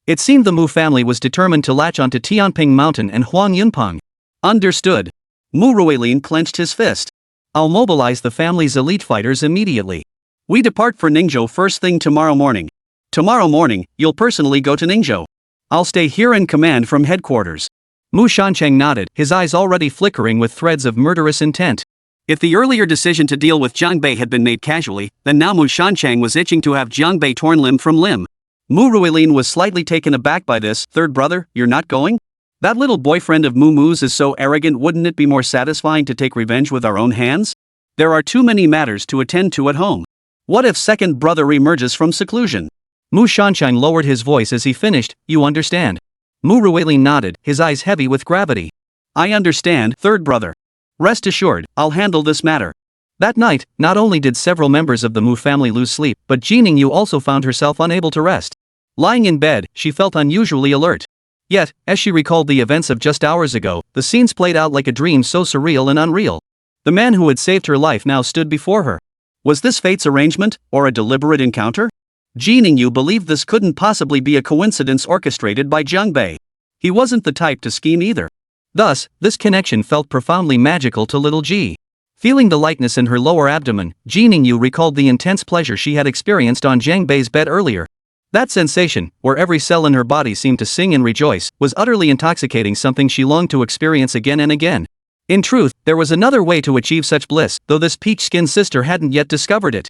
It seemed the Mu family was determined to latch onto Tianping Mountain and Huang Yunpeng. Understood. Mu Ruilin clenched his fist. I'll mobilize the family's elite fighters immediately. We depart for Ningzhou first thing tomorrow morning. Tomorrow morning, you'll personally go to Ningzhou. I'll stay here in command from headquarters. Mu Shancheng nodded, his eyes already flickering with threads of murderous intent. If the earlier decision to deal with Jiang Bei had been made casually, then now Mu Shancheng was itching to have Jiang Bei torn limb from limb. Mu Ruilin was slightly taken aback by this. Third brother, you're not going? That little boyfriend of Mu Mu's is so arrogant, wouldn't it be more satisfying to take revenge with our own hands? There are too many matters to attend to at home. What if second brother emerges from seclusion? Mu Shancheng lowered his voice as he finished, you understand? Mu Ruilin nodded, his eyes heavy with gravity. I understand, third brother. Rest assured, I'll handle this matter. That night, not only did several members of the Mu family lose sleep, but Ji Ningyu also found herself unable to rest. Lying in bed, she felt unusually alert. Yet, as she recalled the events of just hours ago, the scenes played out like a dream so surreal and unreal. The man who had saved her life now stood before her. Was this fate's arrangement, or a deliberate encounter? Ji Ningyu believed this couldn't possibly be a coincidence orchestrated by Jiang Bei. He wasn't the type to scheme either. Thus, this connection felt profoundly magical to little Ji. Feeling the lightness in her lower abdomen, Ji Ningyu recalled the intense pleasure she had experienced on Jiang Bei's bed earlier. That sensation, where every cell in her body seemed to sing and rejoice, was utterly intoxicating, something she longed to experience again and again. In truth, there was another way to achieve such bliss, though this peach-skinned sister hadn't yet discovered it.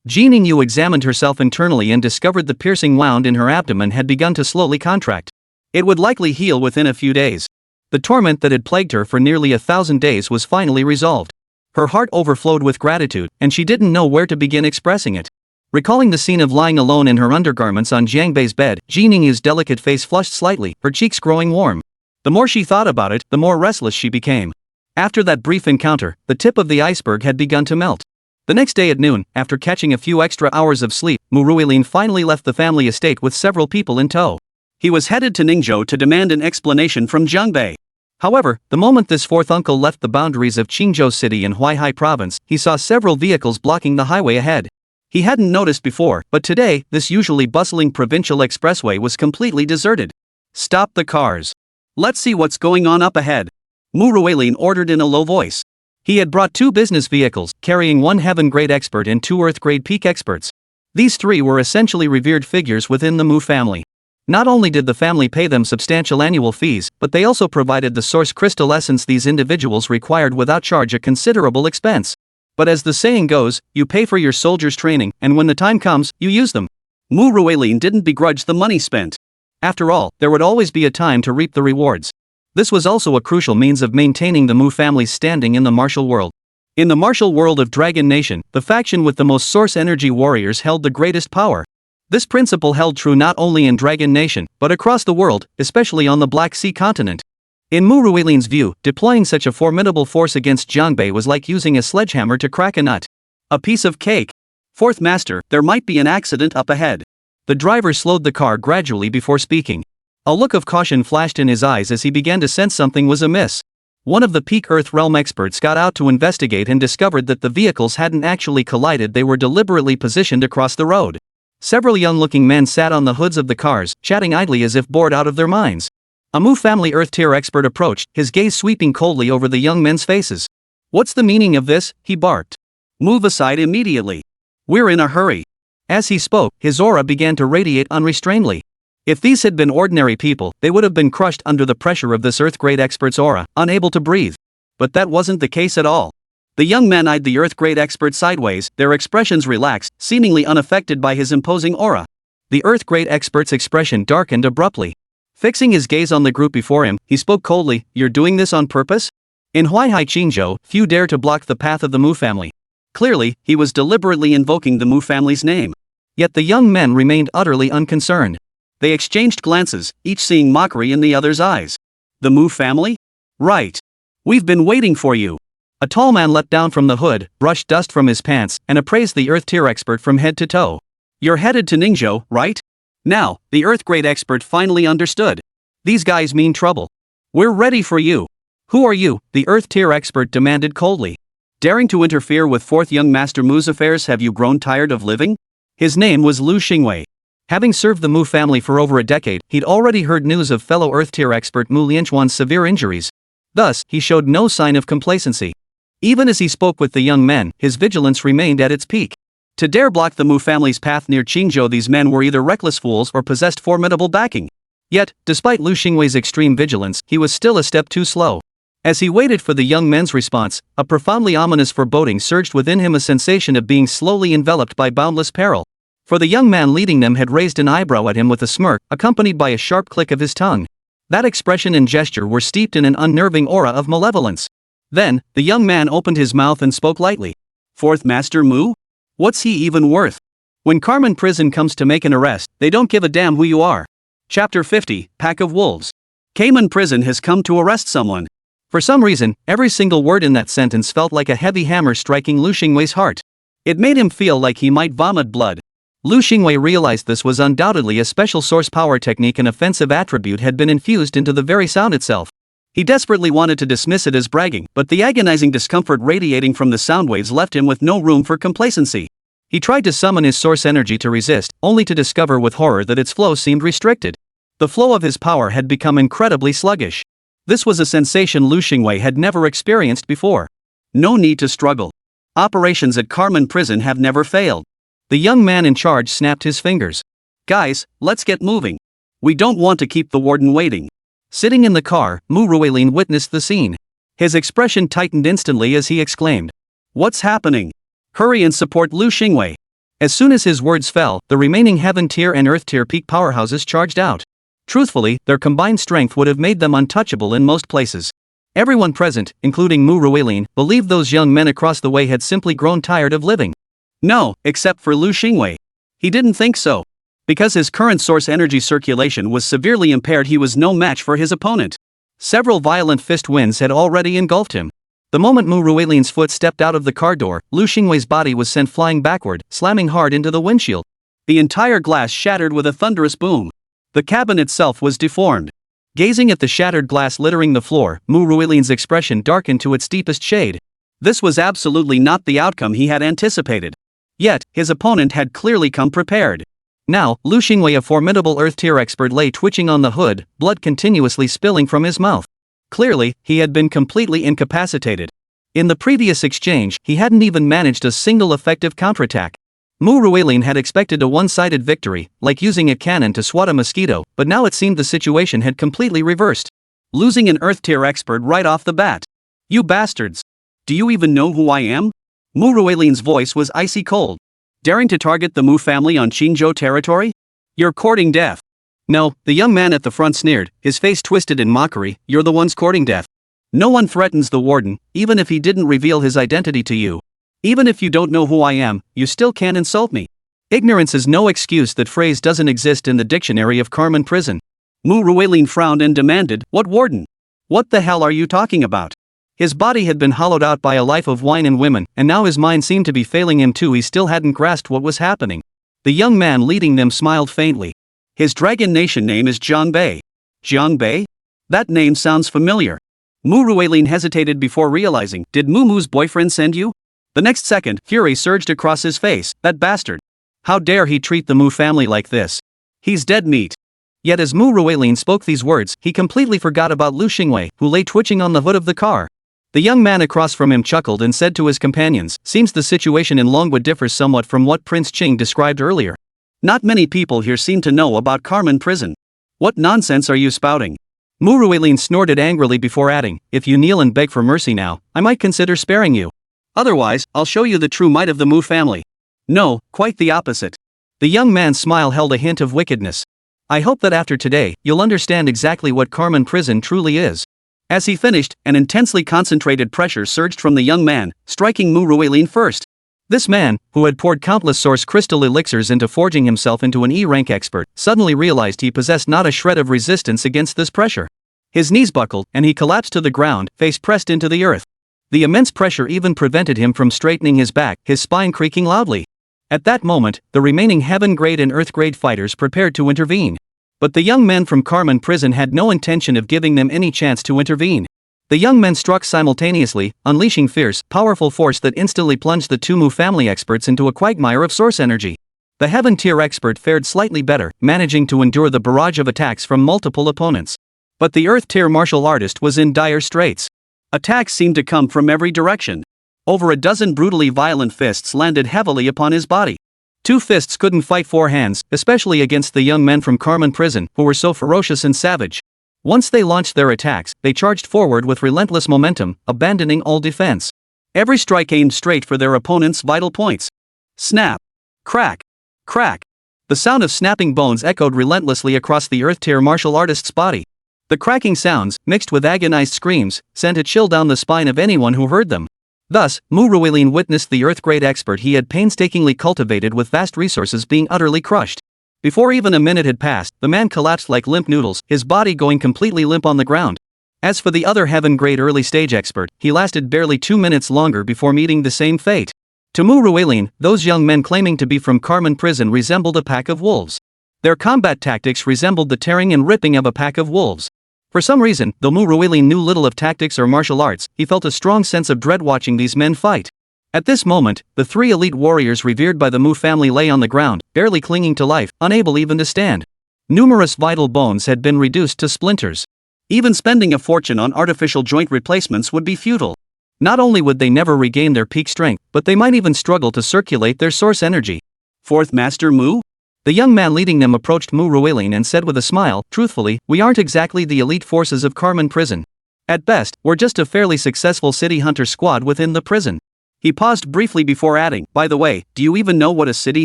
Ji Ningyu examined herself internally and discovered the piercing wound in her abdomen had begun to slowly contract. It would likely heal within a few days. The torment that had plagued her for nearly 1,000 days was finally resolved. Her heart overflowed with gratitude, and she didn't know where to begin expressing it. Recalling the scene of lying alone in her undergarments on Jiang Bei's bed, Ji Ningyu's delicate face flushed slightly, her cheeks growing warm. The more she thought about it, the more restless she became. After that brief encounter, the tip of the iceberg had begun to melt. The next day at noon, after catching a few extra hours of sleep, Mu Ruilin finally left the family estate with several people in tow. He was headed to Ningzhou to demand an explanation from Jiang Bei. However, the moment this fourth uncle left the boundaries of Qingzhou City in Huaihai Province, he saw several vehicles blocking the highway ahead. He hadn't noticed before, but today, this usually bustling provincial expressway was completely deserted. "Stop the cars. Let's see what's going on up ahead," Mu Ruilin ordered in a low voice. He had brought 2 business vehicles, carrying 1 heaven-grade expert and 2 earth-grade peak experts. These 3 were essentially revered figures within the Mu family. Not only did the family pay them substantial annual fees, but they also provided the source crystal essence these individuals required without charge, a considerable expense. But as the saying goes, you pay for your soldiers' training, and when the time comes, you use them. Mu Ruilin didn't begrudge the money spent. After all, there would always be a time to reap the rewards. This was also a crucial means of maintaining the Mu family's standing in the martial world. In the martial world of Dragon Nation, the faction with the most source energy warriors held the greatest power. This principle held true not only in Dragon Nation, but across the world, especially on the Black Sea continent. In Mu Ruilin's view, deploying such a formidable force against Jiang Bei was like using a sledgehammer to crack a nut. A piece of cake. "Fourth Master, there might be an accident up ahead." The driver slowed the car gradually before speaking. A look of caution flashed in his eyes as he began to sense something was amiss. One of the peak Earth Realm experts got out to investigate and discovered that the vehicles hadn't actually collided, they were deliberately positioned across the road. Several young-looking men sat on the hoods of the cars, chatting idly as if bored out of their minds. A Mu family Earth-tier expert approached, his gaze sweeping coldly over the young men's faces. "What's the meaning of this?" he barked. "Move aside immediately. We're in a hurry." As he spoke, his aura began to radiate unrestrainedly. If these had been ordinary people, they would have been crushed under the pressure of this Earth-grade expert's aura, unable to breathe. But that wasn't the case at all. The young men eyed the Earth-grade expert sideways, their expressions relaxed, seemingly unaffected by his imposing aura. The Earth-grade expert's expression darkened abruptly. Fixing his gaze on the group before him, he spoke coldly, "You're doing this on purpose?" In Huaihai Qingzhou, few dare to block the path of the Mu family. Clearly, he was deliberately invoking the Mu family's name. Yet the young men remained utterly unconcerned. They exchanged glances, each seeing mockery in the other's eyes. "The Mu family? Right. We've been waiting for you." A tall man leapt down from the hood, brushed dust from his pants, and appraised the Earth-tier expert from head to toe. "You're headed to Ningzhou, right?" Now, the Earth-grade expert finally understood. "These guys mean trouble. We're ready for you." "Who are you?" the Earth-tier expert demanded coldly. "Daring to interfere with Fourth Young Master Mu's affairs, have you grown tired of living?" His name was Lu Xingwei. Having served the Mu family for over a decade, he'd already heard news of fellow Earth-tier expert Mu Lianchuan's severe injuries. Thus, he showed no sign of complacency. Even as he spoke with the young men, his vigilance remained at its peak. To dare block the Mu family's path near Qingzhou, these men were either reckless fools or possessed formidable backing. Yet, despite Lu Xingwei's extreme vigilance, he was still a step too slow. As he waited for the young men's response, a profoundly ominous foreboding surged within him, a sensation of being slowly enveloped by boundless peril. For the young man leading them had raised an eyebrow at him with a smirk, accompanied by a sharp click of his tongue. That expression and gesture were steeped in an unnerving aura of malevolence. Then, the young man opened his mouth and spoke lightly. "Fourth Master Mu? What's he even worth? When Carmen Prison comes to make an arrest, they don't give a damn who you are." Chapter 50, Pack of Wolves. Cayman Prison has come to arrest someone. For some reason, every single word in that sentence felt like a heavy hammer striking Lu Xingwei's heart. It made him feel like he might vomit blood. Lu Xingwei realized this was undoubtedly a special source power technique, an offensive attribute had been infused into the very sound itself. He desperately wanted to dismiss it as bragging, but the agonizing discomfort radiating from the sound waves left him with no room for complacency. He tried to summon his source energy to resist, only to discover with horror that its flow seemed restricted. The flow of his power had become incredibly sluggish. This was a sensation Lu Xingwei had never experienced before. No need to struggle. Operations at Carmen Prison have never failed. The young man in charge snapped his fingers. Guys, let's get moving. We don't want to keep the warden waiting. Sitting in the car, Mu Ruilin witnessed the scene. His expression tightened instantly as he exclaimed, "What's happening? Hurry and support Lu Xingwei." As soon as his words fell, the remaining Heaven Tier and Earth Tier peak powerhouses charged out. Truthfully, their combined strength would have made them untouchable in most places. Everyone present, including Mu Ruilin, believed those young men across the way had simply grown tired of living. No, except for Lu Xingwei. He didn't think so. Because his current source energy circulation was severely impaired, he was no match for his opponent. Several violent fist winds had already engulfed him. The moment Mu Ruilin's foot stepped out of the car door, Lu Xingwei's body was sent flying backward, slamming hard into the windshield. The entire glass shattered with a thunderous boom. The cabin itself was deformed. Gazing at the shattered glass littering the floor, Mu Ruilin's expression darkened to its deepest shade. This was absolutely not the outcome he had anticipated. Yet, his opponent had clearly come prepared. Now, Lu Xingwei, a formidable Earth Tier expert, lay twitching on the hood, blood continuously spilling from his mouth. Clearly, he had been completely incapacitated. In the previous exchange, he hadn't even managed a single effective counterattack. Mu Ruilin had expected a one-sided victory, like using a cannon to swat a mosquito, but now it seemed the situation had completely reversed. Losing an Earth Tier expert right off the bat. "You bastards! Do you even know who I am?" Mu Ruilin's voice was icy cold. "Daring to target the Mu family on Qingzhou territory? You're courting death." "No," the young man at the front sneered, his face twisted in mockery, "you're the ones courting death. No one threatens the warden, even if he didn't reveal his identity to you. Even if you don't know who I am, you still can't insult me. Ignorance is no excuse." That phrase doesn't exist in the dictionary of Carmen Prison. Mu Ruilin frowned and demanded, "What warden? What the hell are you talking about?" His body had been hollowed out by a life of wine and women, and now his mind seemed to be failing him too. He still hadn't grasped what was happening. The young man leading them smiled faintly. "His Dragon Nation name is Jiang Bei." "Jiang Bei? That name sounds familiar." Mu Ruilin hesitated before realizing, "Did Mu's boyfriend send you?" The next second, fury surged across his face. "That bastard! How dare he treat the Mu family like this? He's dead meat." Yet as Mu Ruilin spoke these words, he completely forgot about Lu Xingwei, who lay twitching on the hood of the car. The young man across from him chuckled and said to his companions, "Seems the situation in Longwood differs somewhat from what Prince Qing described earlier. Not many people here seem to know about Carmen Prison. What nonsense are you spouting?" Mu Ruilin snorted angrily before adding, "If you kneel and beg for mercy now, I might consider sparing you. Otherwise, I'll show you the true might of the Mu family." "No, quite the opposite." The young man's smile held a hint of wickedness. "I hope that after today, you'll understand exactly what Carmen Prison truly is." As he finished, an intensely concentrated pressure surged from the young man, striking Mu Ruilin first. This man, who had poured countless source crystal elixirs into forging himself into an E-rank expert, suddenly realized he possessed not a shred of resistance against this pressure. His knees buckled, and he collapsed to the ground, face pressed into the earth. The immense pressure even prevented him from straightening his back, his spine creaking loudly. At that moment, the remaining Heaven-grade and Earth-grade fighters prepared to intervene. But the young men from Carmen Prison had no intention of giving them any chance to intervene. The young men struck simultaneously, unleashing fierce, powerful force that instantly plunged the two Mu family experts into a quagmire of source energy. The Heaven Tier expert fared slightly better, managing to endure the barrage of attacks from multiple opponents. But the Earth Tier martial artist was in dire straits. Attacks seemed to come from every direction. Over a dozen brutally violent fists landed heavily upon his body. Two fists couldn't fight four hands, especially against the young men from Carmen Prison, who were so ferocious and savage. Once they launched their attacks, they charged forward with relentless momentum, abandoning all defense. Every strike aimed straight for their opponent's vital points. Snap! Crack! Crack! The sound of snapping bones echoed relentlessly across the Earth Tier martial artist's body. The cracking sounds, mixed with agonized screams, sent a chill down the spine of anyone who heard them. Thus, Mu Ruilin witnessed the Earth-grade expert he had painstakingly cultivated with vast resources being utterly crushed. Before even a minute had passed, the man collapsed like limp noodles, his body going completely limp on the ground. As for the other Heaven-grade early-stage expert, he lasted barely 2 minutes longer before meeting the same fate. To Mu Ruilin, those young men claiming to be from Carmen Prison resembled a pack of wolves. Their combat tactics resembled the tearing and ripping of a pack of wolves. For some reason, though Mu Ruilin knew little of tactics or martial arts, he felt a strong sense of dread watching these men fight. At this moment, the three elite warriors revered by the Mu family lay on the ground, barely clinging to life, unable even to stand. Numerous vital bones had been reduced to splinters. Even spending a fortune on artificial joint replacements would be futile. Not only would they never regain their peak strength, but they might even struggle to circulate their source energy. Fourth Master Mu? The young man leading them approached Mu Ruilin and said with a smile, "Truthfully, we aren't exactly the elite forces of Carmen Prison. At best, we're just a fairly successful city hunter squad within the prison." He paused briefly before adding, "By the way, do you even know what a city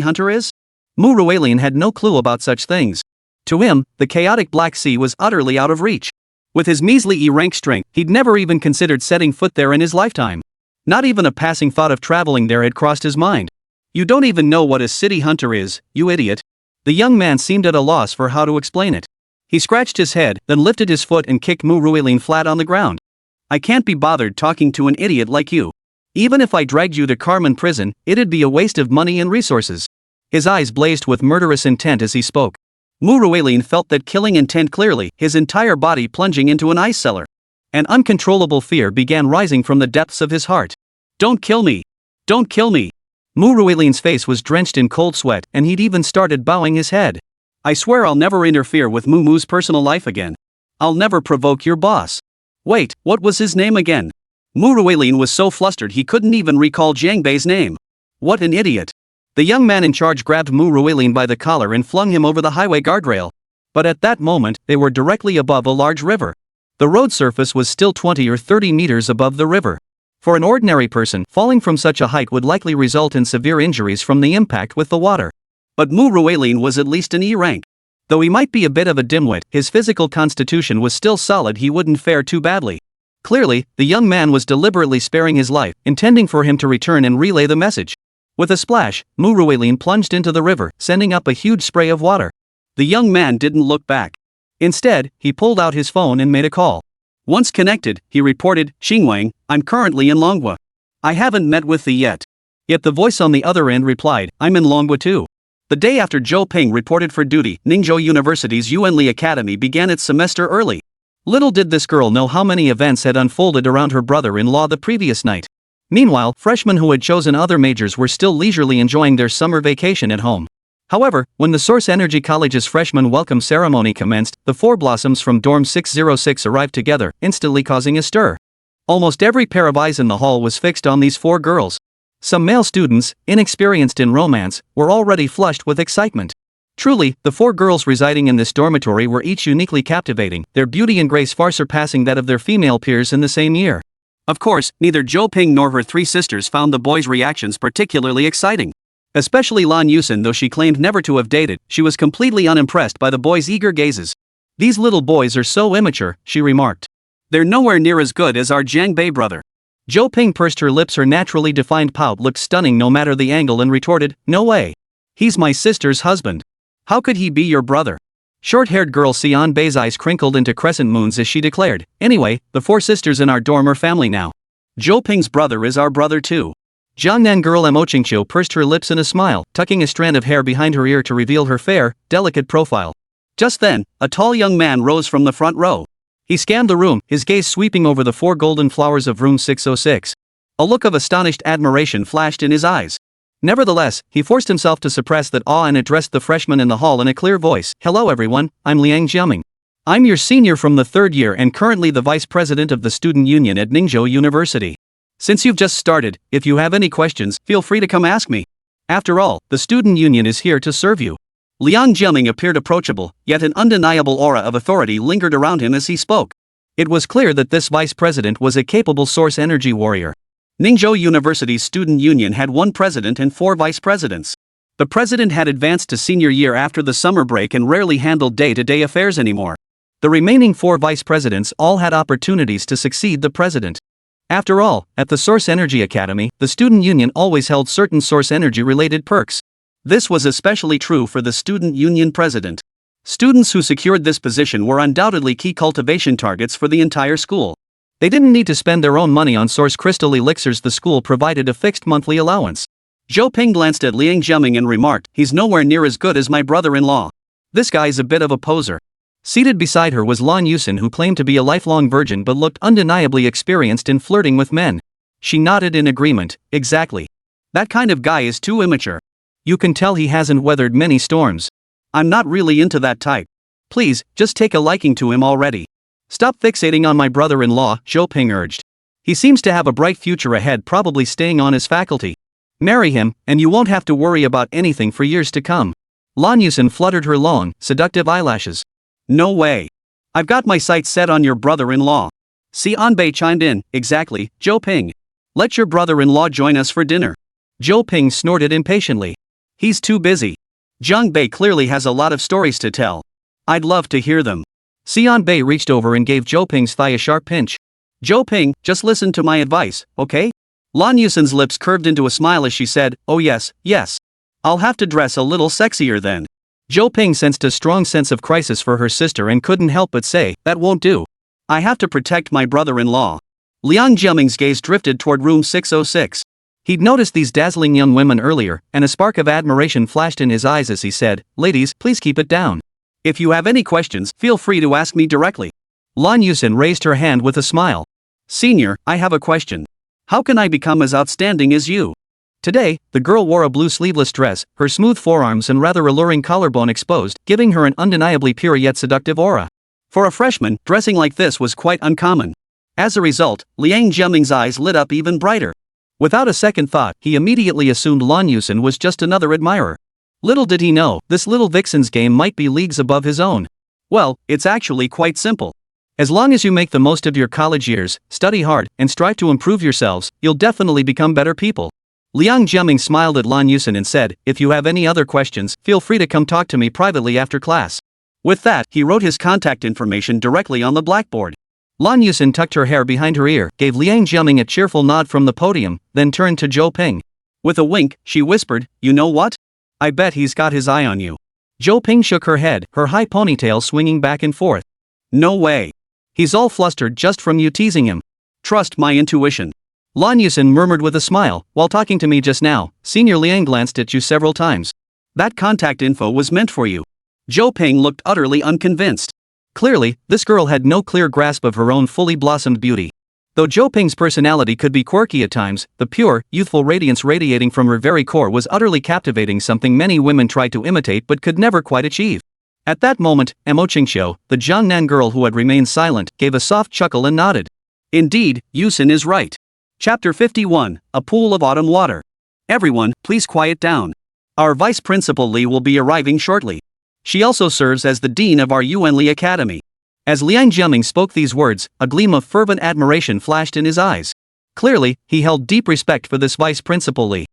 hunter is?" Mu Ruilin had no clue about such things. To him, the chaotic Black Sea was utterly out of reach. With his measly E-rank strength, he'd never even considered setting foot there in his lifetime. Not even a passing thought of traveling there had crossed his mind. "You don't even know what a city hunter is, you idiot." The young man seemed at a loss for how to explain it. He scratched his head, then lifted his foot and kicked Mu Ruilin flat on the ground. "I can't be bothered talking to an idiot like you. Even if I dragged you to Carmen Prison, it'd be a waste of money and resources." His eyes blazed with murderous intent as he spoke. Mu Ruilin felt that killing intent clearly, his entire body plunging into an ice cellar. An uncontrollable fear began rising from the depths of his heart. "Don't kill me! Don't kill me!" Mu Ruilin's face was drenched in cold sweat, and he'd even started bowing his head. "I swear I'll never interfere with Mu's personal life again. I'll never provoke your boss." Wait, what was his name again? Mu Ruilin was so flustered he couldn't even recall Jiang Bei's name. What an idiot. The young man in charge grabbed Mu Ruilin by the collar and flung him over the highway guardrail. But at that moment, they were directly above a large river. The road surface was still 20 or 30 meters above the river. For an ordinary person, falling from such a height would likely result in severe injuries from the impact with the water. But Mu Ruilin was at least an E rank. Though he might be a bit of a dimwit, his physical constitution was still solid. He wouldn't fare too badly. Clearly, the young man was deliberately sparing his life, intending for him to return and relay the message. With a splash, Mu Ruilin plunged into the river, sending up a huge spray of water. The young man didn't look back. Instead, he pulled out his phone and made a call. Once connected, he reported, "Xingwang, I'm currently in Longwa. I haven't met with thee yet." Yet the voice on the other end replied, "I'm in Longwa too." The day after Zhou Ping reported for duty, Ningzhou University's Yuanli Academy began its semester early. Little did this girl know how many events had unfolded around her brother-in-law the previous night. Meanwhile, freshmen who had chosen other majors were still leisurely enjoying their summer vacation at home. However, when the Source Energy College's freshman welcome ceremony commenced, the four blossoms from dorm 606 arrived together, instantly causing a stir. Almost every pair of eyes in the hall was fixed on these four girls. Some male students, inexperienced in romance, were already flushed with excitement. Truly, the four girls residing in this dormitory were each uniquely captivating, their beauty and grace far surpassing that of their female peers in the same year. Of course, neither Zhou Ping nor her three sisters found the boys' reactions particularly exciting. Especially Lan Yusin, though she claimed never to have dated, she was completely unimpressed by the boys' eager gazes. "These little boys are so immature," she remarked. "They're nowhere near as good as our Jiang Bei brother." Zhou Ping pursed her lips. Her naturally defined pout looked stunning no matter the angle and retorted, "No way. He's my sister's husband. How could he be your brother?" Short-haired girl Xian Bei's eyes crinkled into crescent moons as she declared, "Anyway, the four sisters in our dorm are family now. Zhou Ping's brother is our brother too." Jiangnan girl Mo Qingqiu pursed her lips in a smile, tucking a strand of hair behind her ear to reveal her fair, delicate profile. Just then, a tall young man rose from the front row. He scanned the room, his gaze sweeping over the four golden flowers of room 606. A look of astonished admiration flashed in his eyes. Nevertheless, he forced himself to suppress that awe and addressed the freshmen in the hall in a clear voice. "Hello everyone, I'm Liang Jiaming. I'm your senior from the third year and currently the vice president of the student union at Ningzhou University. Since you've just started, if you have any questions, feel free to come ask me. After all, the student union is here to serve you." Liang Jiaming appeared approachable, yet an undeniable aura of authority lingered around him as he spoke. It was clear that this vice president was a capable source energy warrior. Ningzhou University's student union had one president and four vice presidents. The president had advanced to senior year after the summer break and rarely handled day-to-day affairs anymore. The remaining four vice presidents all had opportunities to succeed the president. After all, at the Source Energy Academy, the student union always held certain source energy-related perks. This was especially true for the student union president. Students who secured this position were undoubtedly key cultivation targets for the entire school. They didn't need to spend their own money on source crystal elixirs. The school provided a fixed monthly allowance. Zhou Ping glanced at Liang Jiaming and remarked, "He's nowhere near as good as my brother-in-law. This guy's a bit of a poser." Seated beside her was Lan Yusin, who claimed to be a lifelong virgin but looked undeniably experienced in flirting with men. She nodded in agreement. Exactly. That kind of guy is too immature. You can tell he hasn't weathered many storms. I'm not really into that type. Please, just take a liking to him already. Stop fixating on my brother-in-law, Zhou Ping urged. He seems to have a bright future ahead, probably staying on his faculty. Marry him, and you won't have to worry about anything for years to come. Lan Yusen fluttered her long, seductive eyelashes. No way. I've got my sights set on your brother-in-law. Si Anbei chimed in. Exactly, Zhou Ping. Let your brother-in-law join us for dinner. Zhou Ping snorted impatiently. He's too busy. Zhang Bei clearly has a lot of stories to tell. I'd love to hear them. Xian Bei reached over and gave Zhou Ping's thigh a sharp pinch. Zhou Ping, just listen to my advice, okay? Lan Yusen's lips curved into a smile as she said, oh yes, yes. I'll have to dress a little sexier then. Zhou Ping sensed a strong sense of crisis for her sister and couldn't help but say, that won't do. I have to protect my brother-in-law. Liang Jiaming's gaze drifted toward room 606. He'd noticed these dazzling young women earlier, and a spark of admiration flashed in his eyes as he said, ladies, please keep it down. If you have any questions, feel free to ask me directly. Lan Yusen raised her hand with a smile. Senior, I have a question. How can I become as outstanding as you? Today, the girl wore a blue sleeveless dress, her smooth forearms and rather alluring collarbone exposed, giving her an undeniably pure yet seductive aura. For a freshman, dressing like this was quite uncommon. As a result, Liang Jiaming's eyes lit up even brighter. Without a second thought, he immediately assumed Lan Yusen was just another admirer. Little did he know, this little vixen's game might be leagues above his own. Well, it's actually quite simple. As long as you make the most of your college years, study hard, and strive to improve yourselves, you'll definitely become better people. Liang Jiaming smiled at Lan Yusen and said, if you have any other questions, feel free to come talk to me privately after class. With that, he wrote his contact information directly on the blackboard. Lan Yusen tucked her hair behind her ear, gave Liang Jiaming a cheerful nod from the podium, then turned to Zhou Ping. With a wink, she whispered, you know what? I bet he's got his eye on you. Zhou Ping shook her head, her high ponytail swinging back and forth. No way. He's all flustered just from you teasing him. Trust my intuition. Lan Yusen murmured with a smile, while talking to me just now, Senior Liang glanced at you several times. That contact info was meant for you. Zhou Ping looked utterly unconvinced. Clearly, this girl had no clear grasp of her own fully blossomed beauty. Though Zhou Ping's personality could be quirky at times, the pure, youthful radiance radiating from her very core was utterly captivating, something many women tried to imitate but could never quite achieve. At that moment, Mo Qingxiu, the Jiangnan girl who had remained silent, gave a soft chuckle and nodded. Indeed, Yusen is right. Chapter 51, A Pool of Autumn Water. Everyone, please quiet down. Our Vice Principal Li will be arriving shortly. She also serves as the Dean of our Yuanli Academy. As Liang Jiaming spoke these words, a gleam of fervent admiration flashed in his eyes. Clearly, he held deep respect for this Vice Principal Li.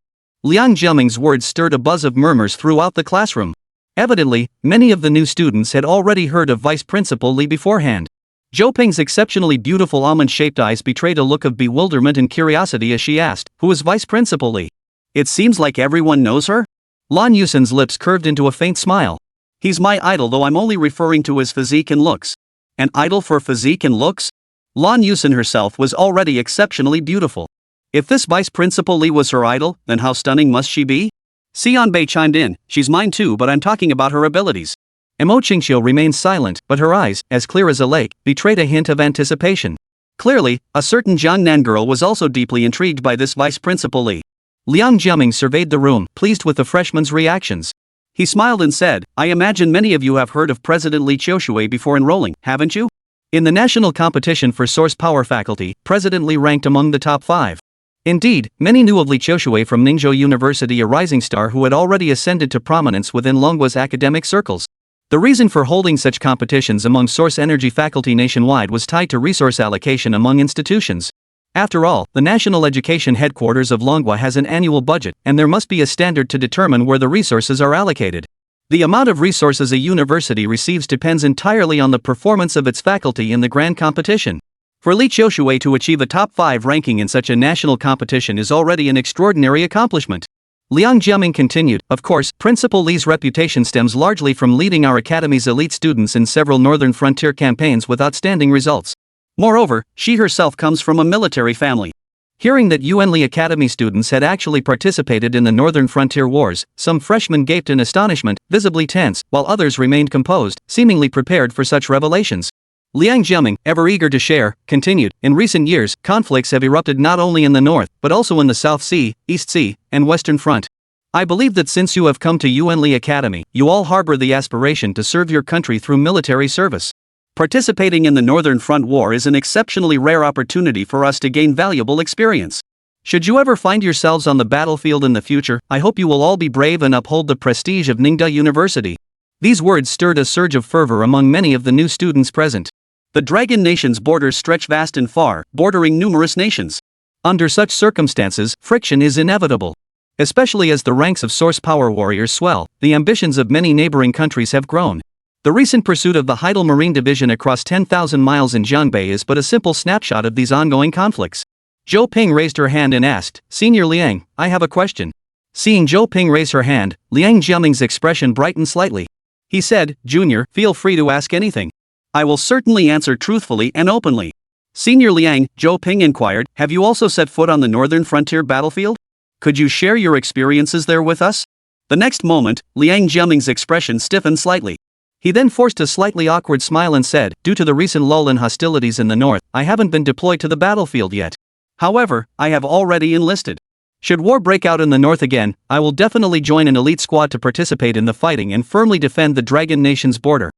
Liang Jiaming's words stirred a buzz of murmurs throughout the classroom. Evidently, many of the new students had already heard of Vice Principal Li beforehand. Zhou Ping's exceptionally beautiful almond-shaped eyes betrayed a look of bewilderment and curiosity as she asked, who is Vice Principal Li? It seems like everyone knows her? Lan Yusen's lips curved into a faint smile. He's my idol, though I'm only referring to his physique and looks. An idol for physique and looks? Lan Yusen herself was already exceptionally beautiful. If this Vice Principal Li was her idol, then how stunning must she be? Xian Bei chimed in, she's mine too, but I'm talking about her abilities. Mo Qingxiu remained silent, but her eyes, as clear as a lake, betrayed a hint of anticipation. Clearly, a certain Jiangnan girl was also deeply intrigued by this Vice Principal Li. Liang Jiaming surveyed the room, pleased with the freshman's reactions. He smiled and said, I imagine many of you have heard of President Li Qiushui before enrolling, haven't you? In the national competition for Source Power faculty, President Li ranked among the top 5. Indeed, many knew of Li Qiushui from Ningzhou University, a rising star who had already ascended to prominence within Longhua's academic circles. The reason for holding such competitions among source energy faculty nationwide was tied to resource allocation among institutions. After all, the National Education Headquarters of Longhua has an annual budget, and there must be a standard to determine where the resources are allocated. The amount of resources a university receives depends entirely on the performance of its faculty in the grand competition. For Li Qiushui to achieve a top 5 ranking in such a national competition is already an extraordinary accomplishment. Liang Jiaming continued, of course, Principal Li's reputation stems largely from leading our academy's elite students in several Northern Frontier campaigns with outstanding results. Moreover, she herself comes from a military family. Hearing that Yuanli Academy students had actually participated in the Northern Frontier Wars, some freshmen gaped in astonishment, visibly tense, while others remained composed, seemingly prepared for such revelations. Liang Jiaming, ever eager to share, continued, in recent years, conflicts have erupted not only in the north, but also in the South Sea, East Sea, and Western Front. I believe that since you have come to Yuanli Academy, you all harbor the aspiration to serve your country through military service. Participating in the Northern Front War is an exceptionally rare opportunity for us to gain valuable experience. Should you ever find yourselves on the battlefield in the future, I hope you will all be brave and uphold the prestige of Ningda University. These words stirred a surge of fervor among many of the new students present. The Dragon Nation's borders stretch vast and far, bordering numerous nations. Under such circumstances, friction is inevitable. Especially as the ranks of source power warriors swell, the ambitions of many neighboring countries have grown. The recent pursuit of the Heidel Marine Division across 10,000 miles in Jiangbei is but a simple snapshot of these ongoing conflicts. Zhou Ping raised her hand and asked, Senior Liang, I have a question. Seeing Zhou Ping raise her hand, Liang Jiaming's expression brightened slightly. He said, Junior, feel free to ask anything. I will certainly answer truthfully and openly. Senior Liang, Zhou Ping inquired, have you also set foot on the northern frontier battlefield? Could you share your experiences there with us? The next moment, Liang Jiaming's expression stiffened slightly. He then forced a slightly awkward smile and said, due to the recent lull in hostilities in the north, I haven't been deployed to the battlefield yet. However, I have already enlisted. Should war break out in the north again, I will definitely join an elite squad to participate in the fighting and firmly defend the Dragon Nation's border.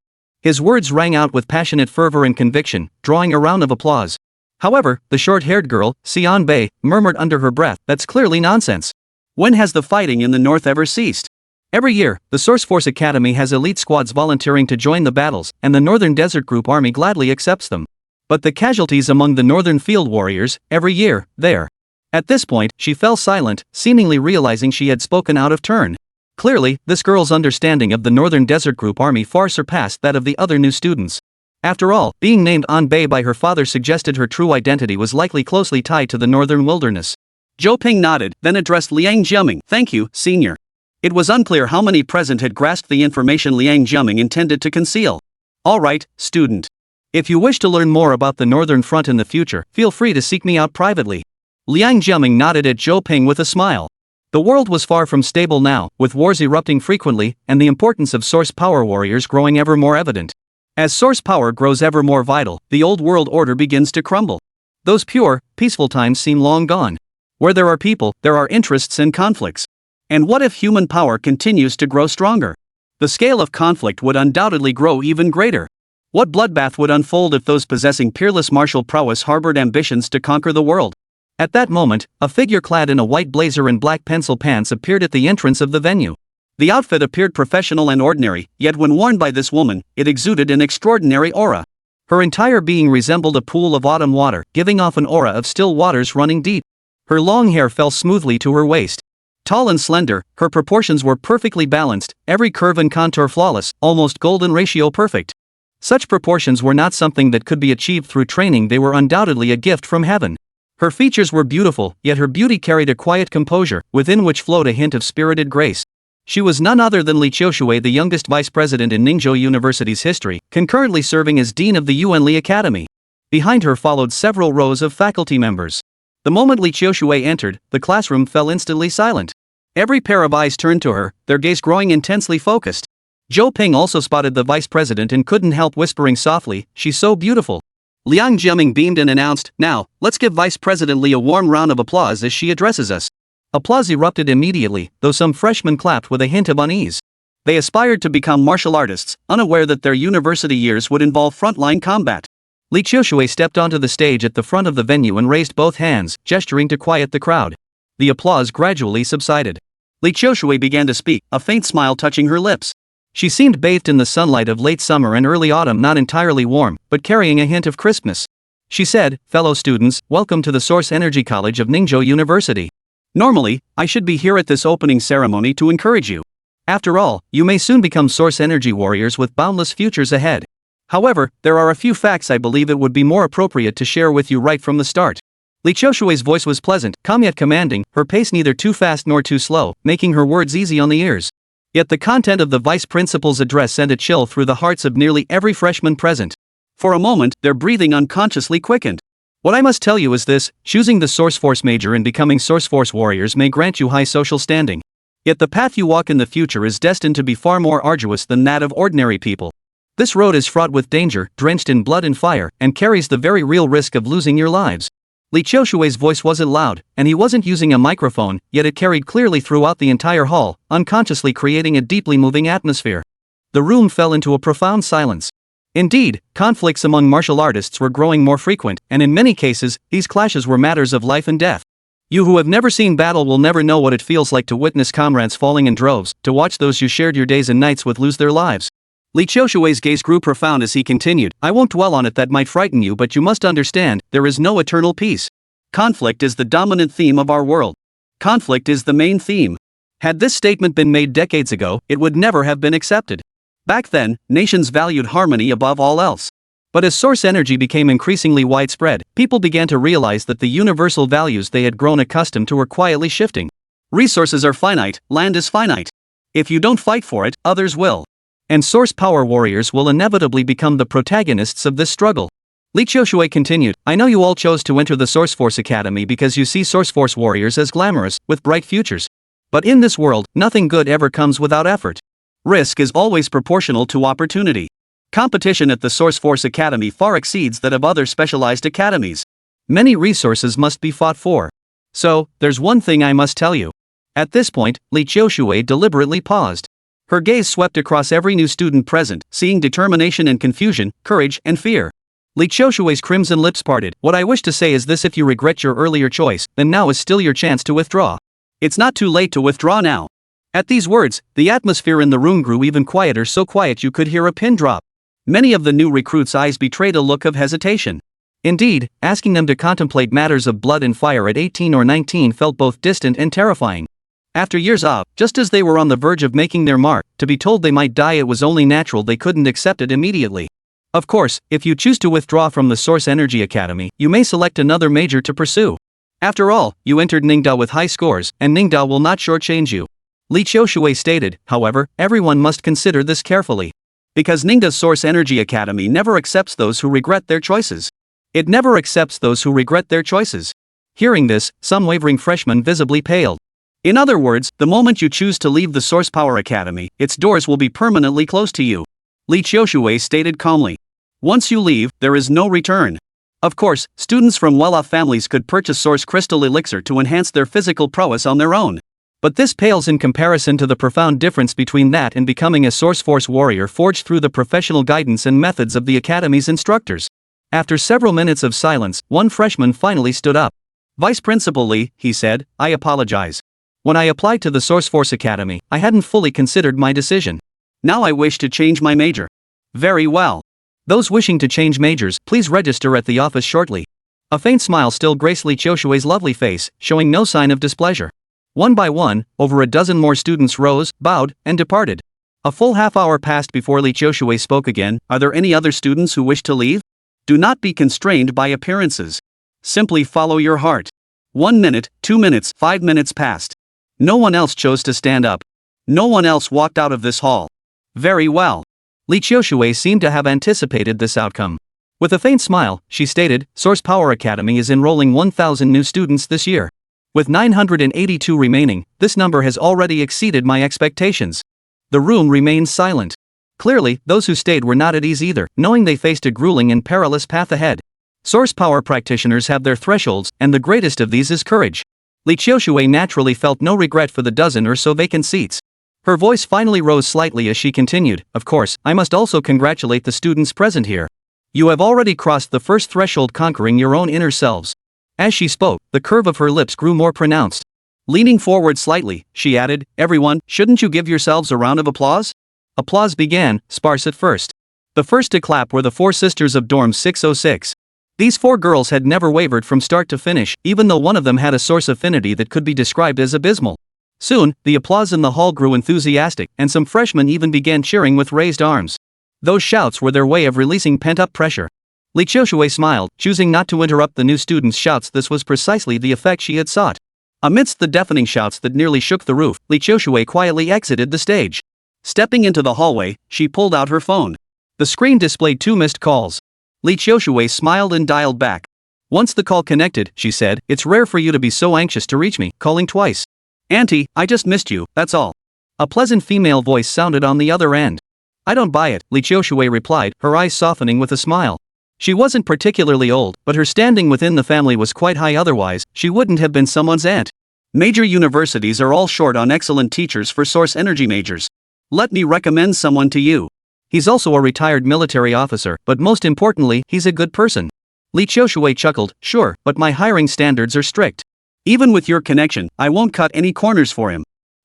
His words rang out with passionate fervor and conviction, drawing a round of applause. However, the short-haired girl, Xian Bei, murmured under her breath, that's clearly nonsense. When has the fighting in the north ever ceased? Every year, the Source Force Academy has elite squads volunteering to join the battles, and the Northern Desert Group Army gladly accepts them. But the casualties among the Northern Field Warriors, every year, there. At this point, she fell silent, seemingly realizing she had spoken out of turn. Clearly, this girl's understanding of the Northern Desert Group Army far surpassed that of the other new students. After all, being named Anbei by her father suggested her true identity was likely closely tied to the northern wilderness. Zhou Ping nodded, then addressed Liang Jiaming, thank you, senior. It was unclear how many present had grasped the information Liang Jiaming intended to conceal. Alright, student. If you wish to learn more about the Northern Front in the future, feel free to seek me out privately. Liang Jiaming nodded at Zhou Ping with a smile. The world was far from stable now, with wars erupting frequently, and the importance of source power warriors growing ever more evident. As source power grows ever more vital, the old world order begins to crumble. Those pure, peaceful times seem long gone. Where there are people, there are interests and conflicts. And what if human power continues to grow stronger? The scale of conflict would undoubtedly grow even greater. What bloodbath would unfold if those possessing peerless martial prowess harbored ambitions to conquer the world? At that moment, a figure clad in a white blazer and black pencil pants appeared at the entrance of the venue. The outfit appeared professional and ordinary, yet when worn by this woman, it exuded an extraordinary aura. Her entire being resembled a pool of autumn water, giving off an aura of still waters running deep. Her long hair fell smoothly to her waist. Tall and slender, her proportions were perfectly balanced, every curve and contour flawless, almost golden ratio perfect. Such proportions were not something that could be achieved through training, they were undoubtedly a gift from heaven. Her features were beautiful, yet her beauty carried a quiet composure, within which flowed a hint of spirited grace. She was none other than Li Qiushui, the youngest vice president in Ningzhou University's history, concurrently serving as dean of the Yuanli Academy. Behind her followed several rows of faculty members. The moment Li Qiushui entered, the classroom fell instantly silent. Every pair of eyes turned to her, their gaze growing intensely focused. Zhou Ping also spotted the vice president and couldn't help whispering softly, she's so beautiful. Liang Jiaming beamed and announced, now, let's give Vice President Li a warm round of applause as she addresses us. Applause erupted immediately, though some freshmen clapped with a hint of unease. They aspired to become martial artists, unaware that their university years would involve frontline combat. Li Qiushui stepped onto the stage at the front of the venue and raised both hands, gesturing to quiet the crowd. The applause gradually subsided. Li Qiushui began to speak, a faint smile touching her lips. She seemed bathed in the sunlight of late summer and early autumn, not entirely warm, but carrying a hint of crispness. She said, fellow students, welcome to the Source Energy College of Ningzhou University. Normally, I should be here at this opening ceremony to encourage you. After all, you may soon become source energy warriors with boundless futures ahead. However, there are a few facts I believe it would be more appropriate to share with you right from the start. Li Qiushui's voice was pleasant, calm yet commanding, her pace neither too fast nor too slow, making her words easy on the ears. Yet the content of the vice principal's address sent a chill through the hearts of nearly every freshman present. For a moment, their breathing unconsciously quickened. What I must tell you is this, choosing the Source Force major and becoming Source Force warriors may grant you high social standing. Yet the path you walk in the future is destined to be far more arduous than that of ordinary people. This road is fraught with danger, drenched in blood and fire, and carries the very real risk of losing your lives. Li Qiushui's voice wasn't loud, and he wasn't using a microphone, yet it carried clearly throughout the entire hall, unconsciously creating a deeply moving atmosphere. The room fell into a profound silence. Indeed, conflicts among martial artists were growing more frequent, and in many cases, these clashes were matters of life and death. You who have never seen battle will never know what it feels like to witness comrades falling in droves, to watch those you shared your days and nights with lose their lives. Li Qiushui's gaze grew profound as he continued, I won't dwell on it, that might frighten you, but you must understand, there is no eternal peace. Conflict is the dominant theme of our world. Conflict is the main theme. Had this statement been made decades ago, it would never have been accepted. Back then, nations valued harmony above all else. But as source energy became increasingly widespread, people began to realize that the universal values they had grown accustomed to were quietly shifting. Resources are finite, land is finite. If you don't fight for it, others will. And source power warriors will inevitably become the protagonists of this struggle. Li Qiushui continued, I know you all chose to enter the Source Force Academy because you see Source Force warriors as glamorous, with bright futures. But in this world, nothing good ever comes without effort. Risk is always proportional to opportunity. Competition at the Source Force Academy far exceeds that of other specialized academies. Many resources must be fought for. So, there's one thing I must tell you. At this point, Li Qiushui deliberately paused. Her gaze swept across every new student present, seeing determination and confusion, courage and fear. Li Qiushui's crimson lips parted. What I wish to say is this: if you regret your earlier choice, then now is still your chance to withdraw. It's not too late to withdraw now. At these words, the atmosphere in the room grew even quieter, so quiet you could hear a pin drop. Many of the new recruits' eyes betrayed a look of hesitation. Indeed, asking them to contemplate matters of blood and fire at 18 or 19 felt both distant and terrifying. After years off, just as they were on the verge of making their mark, to be told they might die it was only natural they couldn't accept it immediately. Of course, if you choose to withdraw from the Source Energy Academy, you may select another major to pursue. After all, you entered Ningda with high scores, and Ningda will not shortchange you. Li Qiushui stated, however, everyone must consider this carefully. Because Ningda's Source Energy Academy never accepts those who regret their choices. It never accepts those who regret their choices. Hearing this, some wavering freshmen visibly paled. In other words, the moment you choose to leave the Source Power Academy, its doors will be permanently closed to you. Li Qiushui stated calmly. Once you leave, there is no return. Of course, students from well-off families could purchase Source Crystal Elixir to enhance their physical prowess on their own. But this pales in comparison to the profound difference between that and becoming a Source Force warrior forged through the professional guidance and methods of the Academy's instructors. After several minutes of silence, one freshman finally stood up. Vice Principal Li, he said, I apologize. When I applied to the Source Force Academy, I hadn't fully considered my decision. Now I wish to change my major. Very well. Those wishing to change majors, please register at the office shortly. A faint smile still graced Li Qiushui's lovely face, showing no sign of displeasure. One by one, over a dozen more students rose, bowed, and departed. A full half-hour passed before Li Qiushui spoke again. Are there any other students who wish to leave? Do not be constrained by appearances. Simply follow your heart. 1 minute, 2 minutes, 5 minutes passed. No one else chose to stand up. No one else walked out of this hall. Very well. Li Qiushui seemed to have anticipated this outcome. With a faint smile, she stated, Source Power Academy is enrolling 1,000 new students this year. With 982 remaining, this number has already exceeded my expectations. The room remained silent. Clearly, those who stayed were not at ease either, knowing they faced a grueling and perilous path ahead. Source power practitioners have their thresholds, and the greatest of these is courage. Li Qiushui naturally felt no regret for the dozen or so vacant seats. Her voice finally rose slightly as she continued, of course, I must also congratulate the students present here. You have already crossed the first threshold, conquering your own inner selves. As she spoke, the curve of her lips grew more pronounced. Leaning forward slightly, she added, everyone, shouldn't you give yourselves a round of applause? Applause began, sparse at first. The first to clap were the 4 sisters of dorm 606. These 4 girls had never wavered from start to finish, even though one of them had a source affinity that could be described as abysmal. Soon, the applause in the hall grew enthusiastic, and some freshmen even began cheering with raised arms. Those shouts were their way of releasing pent-up pressure. Li Qiushui smiled, choosing not to interrupt the new students' shouts. This was precisely the effect she had sought. Amidst the deafening shouts that nearly shook the roof, Li Qiushui quietly exited the stage. Stepping into the hallway, she pulled out her phone. The screen displayed 2 missed calls. Li Qiushui smiled and dialed back. Once the call connected, she said, it's rare for you to be so anxious to reach me, calling twice. Auntie, I just missed you, that's all. A pleasant female voice sounded on the other end. I don't buy it, Li Qiushui replied, her eyes softening with a smile. She wasn't particularly old, but her standing within the family was quite high, otherwise, she wouldn't have been someone's aunt. Major universities are all short on excellent teachers for source energy majors. Let me recommend someone to you. He's also a retired military officer, but most importantly, he's a good person. Li Qiushui chuckled, sure, but my hiring standards are strict. Even with your connection, I won't cut any corners for him.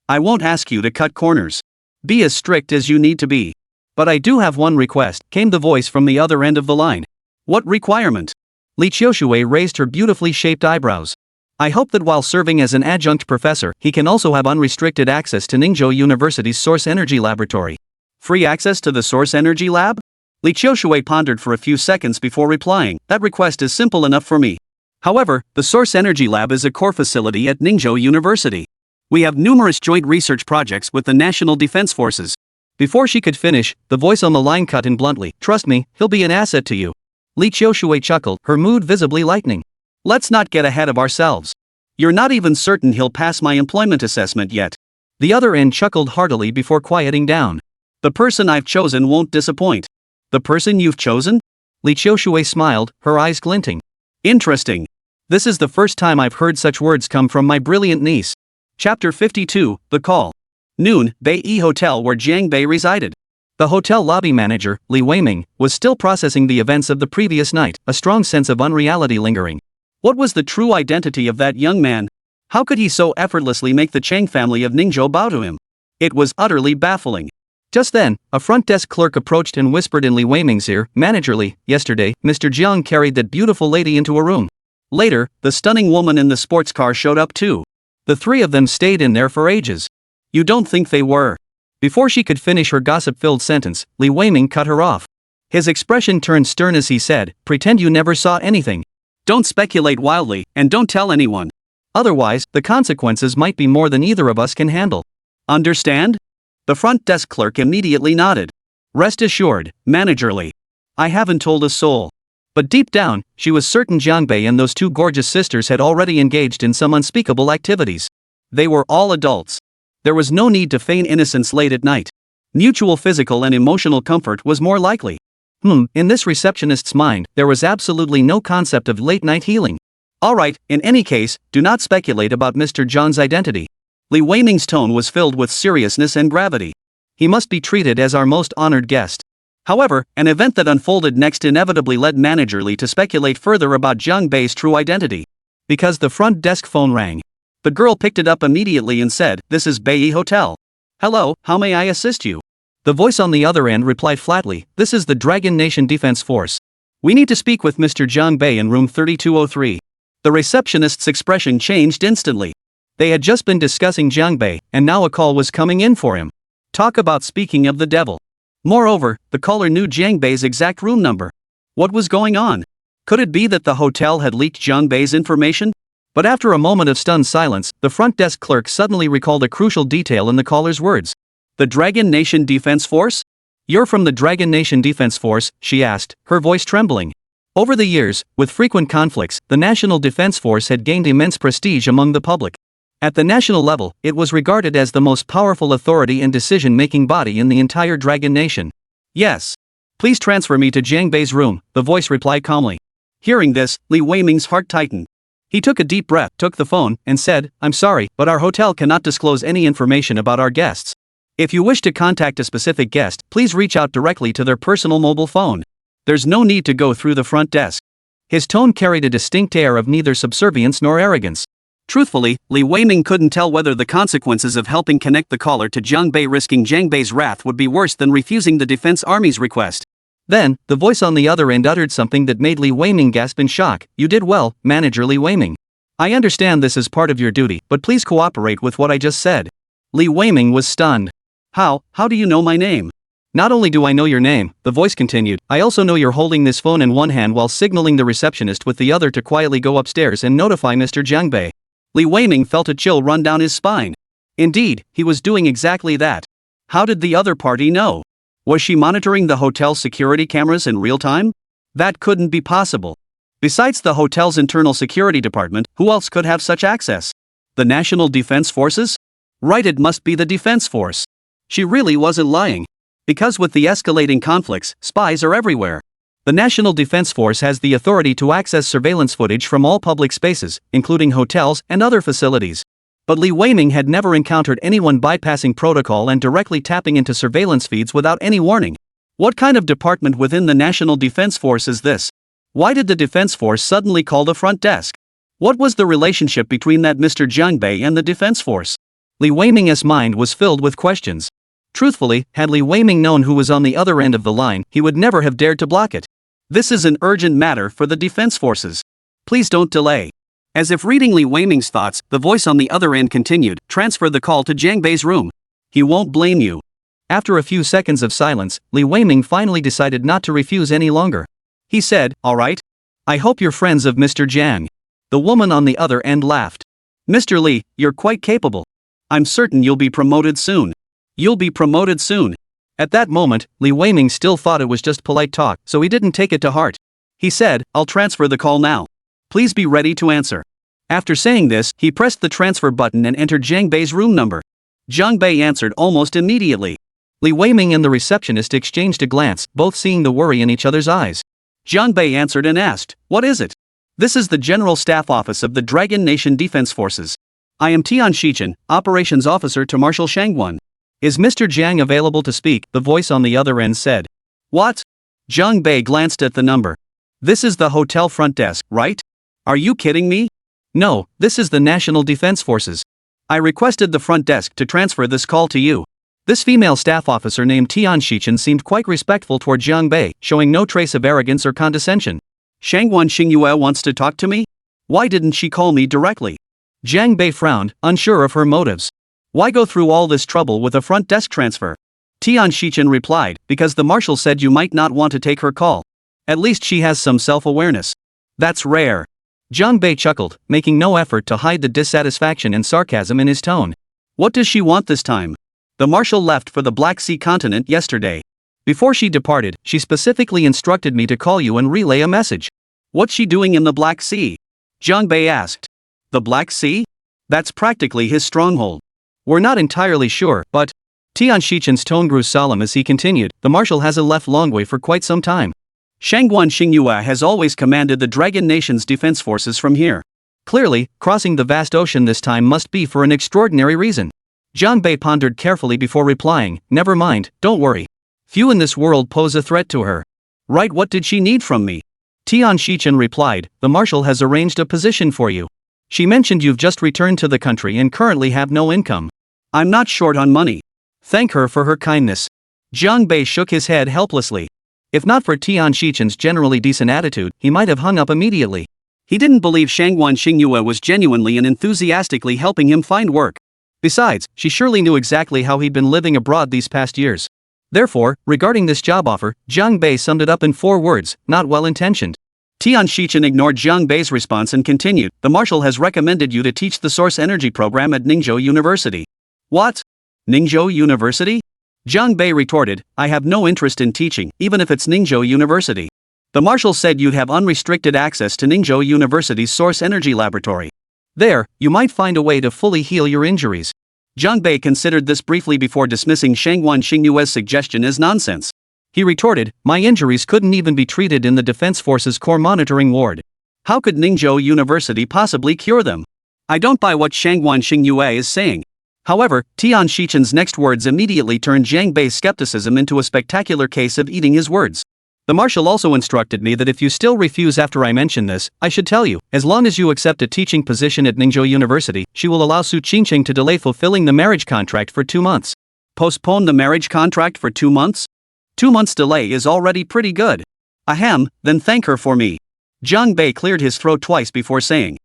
I won't ask you to cut corners. Be as strict as you need to be. But I do have one request, came the voice from the other end of the line. What requirement? Li Qiushui raised her beautifully shaped eyebrows. I hope that while serving as an adjunct professor, he can also have unrestricted access to Ningzhou University's Source Energy Laboratory. Free access to the Source Energy Lab? Li Qiushui pondered for a few seconds before replying, that request is simple enough for me. However, the Source Energy Lab is a core facility at Ningzhou University. We have numerous joint research projects with the National Defense Forces. Before she could finish, the voice on the line cut in bluntly, trust me, he'll be an asset to you. Li Qiushui chuckled, her mood visibly lightening. Let's not get ahead of ourselves. You're not even certain he'll pass my employment assessment yet. The other end chuckled heartily before quieting down. The person I've chosen won't disappoint. The person you've chosen? Li Qiushui smiled, her eyes glinting. Interesting. This is the first time I've heard such words come from my brilliant niece. Chapter 52, The Call. Noon, Beiyi Hotel where Jiang Bei resided. The hotel lobby manager, Li Weiming, was still processing the events of the previous night, a strong sense of unreality lingering. What was the true identity of that young man? How could he so effortlessly make the Chang family of Ningzhou bow to him? It was utterly baffling. Just then, a front desk clerk approached and whispered in Li Weiming's ear, Manager Li, yesterday, Mr. Jiang carried that beautiful lady into a room. Later, the stunning woman in the sports car showed up too. The three of them stayed in there for ages. You don't think they were? Before she could finish her gossip-filled sentence, Li Weiming cut her off. His expression turned stern as he said, pretend you never saw anything. Don't speculate wildly, and don't tell anyone. Otherwise, the consequences might be more than either of us can handle. Understand? The front desk clerk immediately nodded. Rest assured, Manager Li. I haven't told a soul. But deep down, she was certain Jiang Bei and those two gorgeous sisters had already engaged in some unspeakable activities. They were all adults. There was no need to feign innocence late at night. Mutual physical and emotional comfort was more likely. In this receptionist's mind, there was absolutely no concept of late-night healing. Alright, in any case, do not speculate about Mr. Zhang's identity. Li Weiming's tone was filled with seriousness and gravity. He must be treated as our most honored guest. However, an event that unfolded next inevitably led Manager Li to speculate further about Jiang Bei's true identity. Because the front desk phone rang. The girl picked it up immediately and said, This is Beiyi Hotel. Hello, how may I assist you? The voice on the other end replied flatly, This is the Dragon Nation Defense Force. We need to speak with Mr. Jiang Bei in room 3203. The receptionist's expression changed instantly. They had just been discussing Jiang Bei, and now a call was coming in for him. Talk about speaking of the devil. Moreover, the caller knew Jiang Bei's exact room number. What was going on? Could it be that the hotel had leaked Jiang Bei's information? But after a moment of stunned silence, the front desk clerk suddenly recalled a crucial detail in the caller's words. The Dragon Nation Defense Force? You're from the Dragon Nation Defense Force, she asked, her voice trembling. Over the years, with frequent conflicts, the National Defense Force had gained immense prestige among the public. At the national level, it was regarded as the most powerful authority and decision-making body in the entire Dragon Nation. Yes. Please transfer me to Jiang Bei's room, the voice replied calmly. Hearing this, Li Weiming's heart tightened. He took a deep breath, took the phone, and said, I'm sorry, but our hotel cannot disclose any information about our guests. If you wish to contact a specific guest, please reach out directly to their personal mobile phone. There's no need to go through the front desk. His tone carried a distinct air of neither subservience nor arrogance. Truthfully, Li Weiming couldn't tell whether the consequences of helping connect the caller to Jiang Bei risking Jiang Bei's wrath would be worse than refusing the Defense Army's request. Then, the voice on the other end uttered something that made Li Weiming gasp in shock. You did well, Manager Li Weiming. I understand this is part of your duty, but please cooperate with what I just said. Li Weiming was stunned. How do you know my name? Not only do I know your name, the voice continued, I also know you're holding this phone in one hand while signaling the receptionist with the other to quietly go upstairs and notify Mr. Jiang Bei. Li Weiming felt a chill run down his spine. Indeed, he was doing exactly that. How did the other party know? Was she monitoring the hotel's security cameras in real time? That couldn't be possible. Besides the hotel's internal security department, who else could have such access? The National Defense Forces? Right, it must be the Defense Force. She really wasn't lying. Because with the escalating conflicts, spies are everywhere. The National Defense Force has the authority to access surveillance footage from all public spaces, including hotels and other facilities. But Li Weiming had never encountered anyone bypassing protocol and directly tapping into surveillance feeds without any warning. What kind of department within the National Defense Force is this? Why did the Defense Force suddenly call the front desk? What was the relationship between that Mr. Jiang Bei and the Defense Force? Li Weiming's mind was filled with questions. Truthfully, had Li Weiming known who was on the other end of the line, he would never have dared to block it. This is an urgent matter for the Defense Forces. Please don't delay. As if reading Li Weiming's thoughts, the voice on the other end continued, transfer the call to Jiang Bei's room. He won't blame you. After a few seconds of silence, Li Weiming finally decided not to refuse any longer. He said, all right. I hope you're friends of Mr. Jiang. The woman on the other end laughed. Mr. Li, you're quite capable. I'm certain you'll be promoted soon. You'll be promoted soon. At that moment, Li Weiming still thought it was just polite talk, so he didn't take it to heart. He said, I'll transfer the call now. Please be ready to answer. After saying this, he pressed the transfer button and entered Jiang Bei's room number. Jiang Bei answered almost immediately. Li Weiming and the receptionist exchanged a glance, both seeing the worry in each other's eyes. Jiang Bei answered and asked, what is it? This is the General Staff Office of the Dragon Nation Defense Forces. I am Tian Shichen, Operations Officer to Marshal Shangguan. Is Mr. Jiang available to speak? The voice on the other end said. What? Jiang Bei glanced at the number. This is the hotel front desk, right? Are you kidding me? No, this is the National Defense Forces. I requested the front desk to transfer this call to you. This female staff officer named Tian Shichen seemed quite respectful toward Jiang Bei, showing no trace of arrogance or condescension. Shangguan Xingyue wants to talk to me? Why didn't she call me directly? Jiang Bei frowned, unsure of her motives. Why go through all this trouble with a front desk transfer? Tian Shichen replied, because the marshal said you might not want to take her call. At least she has some self-awareness. That's rare. Jiang Bei chuckled, making no effort to hide the dissatisfaction and sarcasm in his tone. What does she want this time? The marshal left for the Black Sea continent yesterday. Before she departed, she specifically instructed me to call you and relay a message. What's she doing in the Black Sea? Jiang Bei asked. The Black Sea? That's practically his stronghold. We're not entirely sure, but... Tian Shichen's tone grew solemn as he continued, the marshal hasn't left Longwei for quite some time. Shangguan Xingyue has always commanded the Dragon Nation's defense forces from here. Clearly, crossing the vast ocean this time must be for an extraordinary reason. Jiang Bei pondered carefully before replying, never mind, don't worry. Few in this world pose a threat to her. Right, what did she need from me? Tian Shichen replied, the marshal has arranged a position for you. She mentioned you've just returned to the country and currently have no income. I'm not short on money. Thank her for her kindness. Jiang Bei shook his head helplessly. If not for Tian Shichen's generally decent attitude, he might have hung up immediately. He didn't believe Shangguan Xingyue was genuinely and enthusiastically helping him find work. Besides, she surely knew exactly how he'd been living abroad these past years. Therefore, regarding this job offer, Jiang Bei summed it up in 4 words, not well-intentioned. Tian Shichen ignored Jiang Bei's response and continued, the marshal has recommended you to teach the Source Energy program at Ningzhou University. What? Ningzhou University? Jiang Bei retorted, I have no interest in teaching, even if it's Ningzhou University. The marshal said you'd have unrestricted access to Ningzhou University's Source Energy Laboratory. There, you might find a way to fully heal your injuries. Jiang Bei considered this briefly before dismissing Shangguan Xingyue's suggestion as nonsense. He retorted, my injuries couldn't even be treated in the Defense Force's core monitoring ward. How could Ningzhou University possibly cure them? I don't buy what Shangguan Xingyue is saying. However, Tian Shichen's next words immediately turned Jiang Bei's skepticism into a spectacular case of eating his words. The marshal also instructed me that if you still refuse after I mention this, I should tell you, as long as you accept a teaching position at Ningzhou University, she will allow Su Qingqing to delay fulfilling the marriage contract for 2 months. Postpone the marriage contract for 2 months? 2 months delay is already pretty good. Ahem, then thank her for me. Jiang Bei cleared his throat twice before saying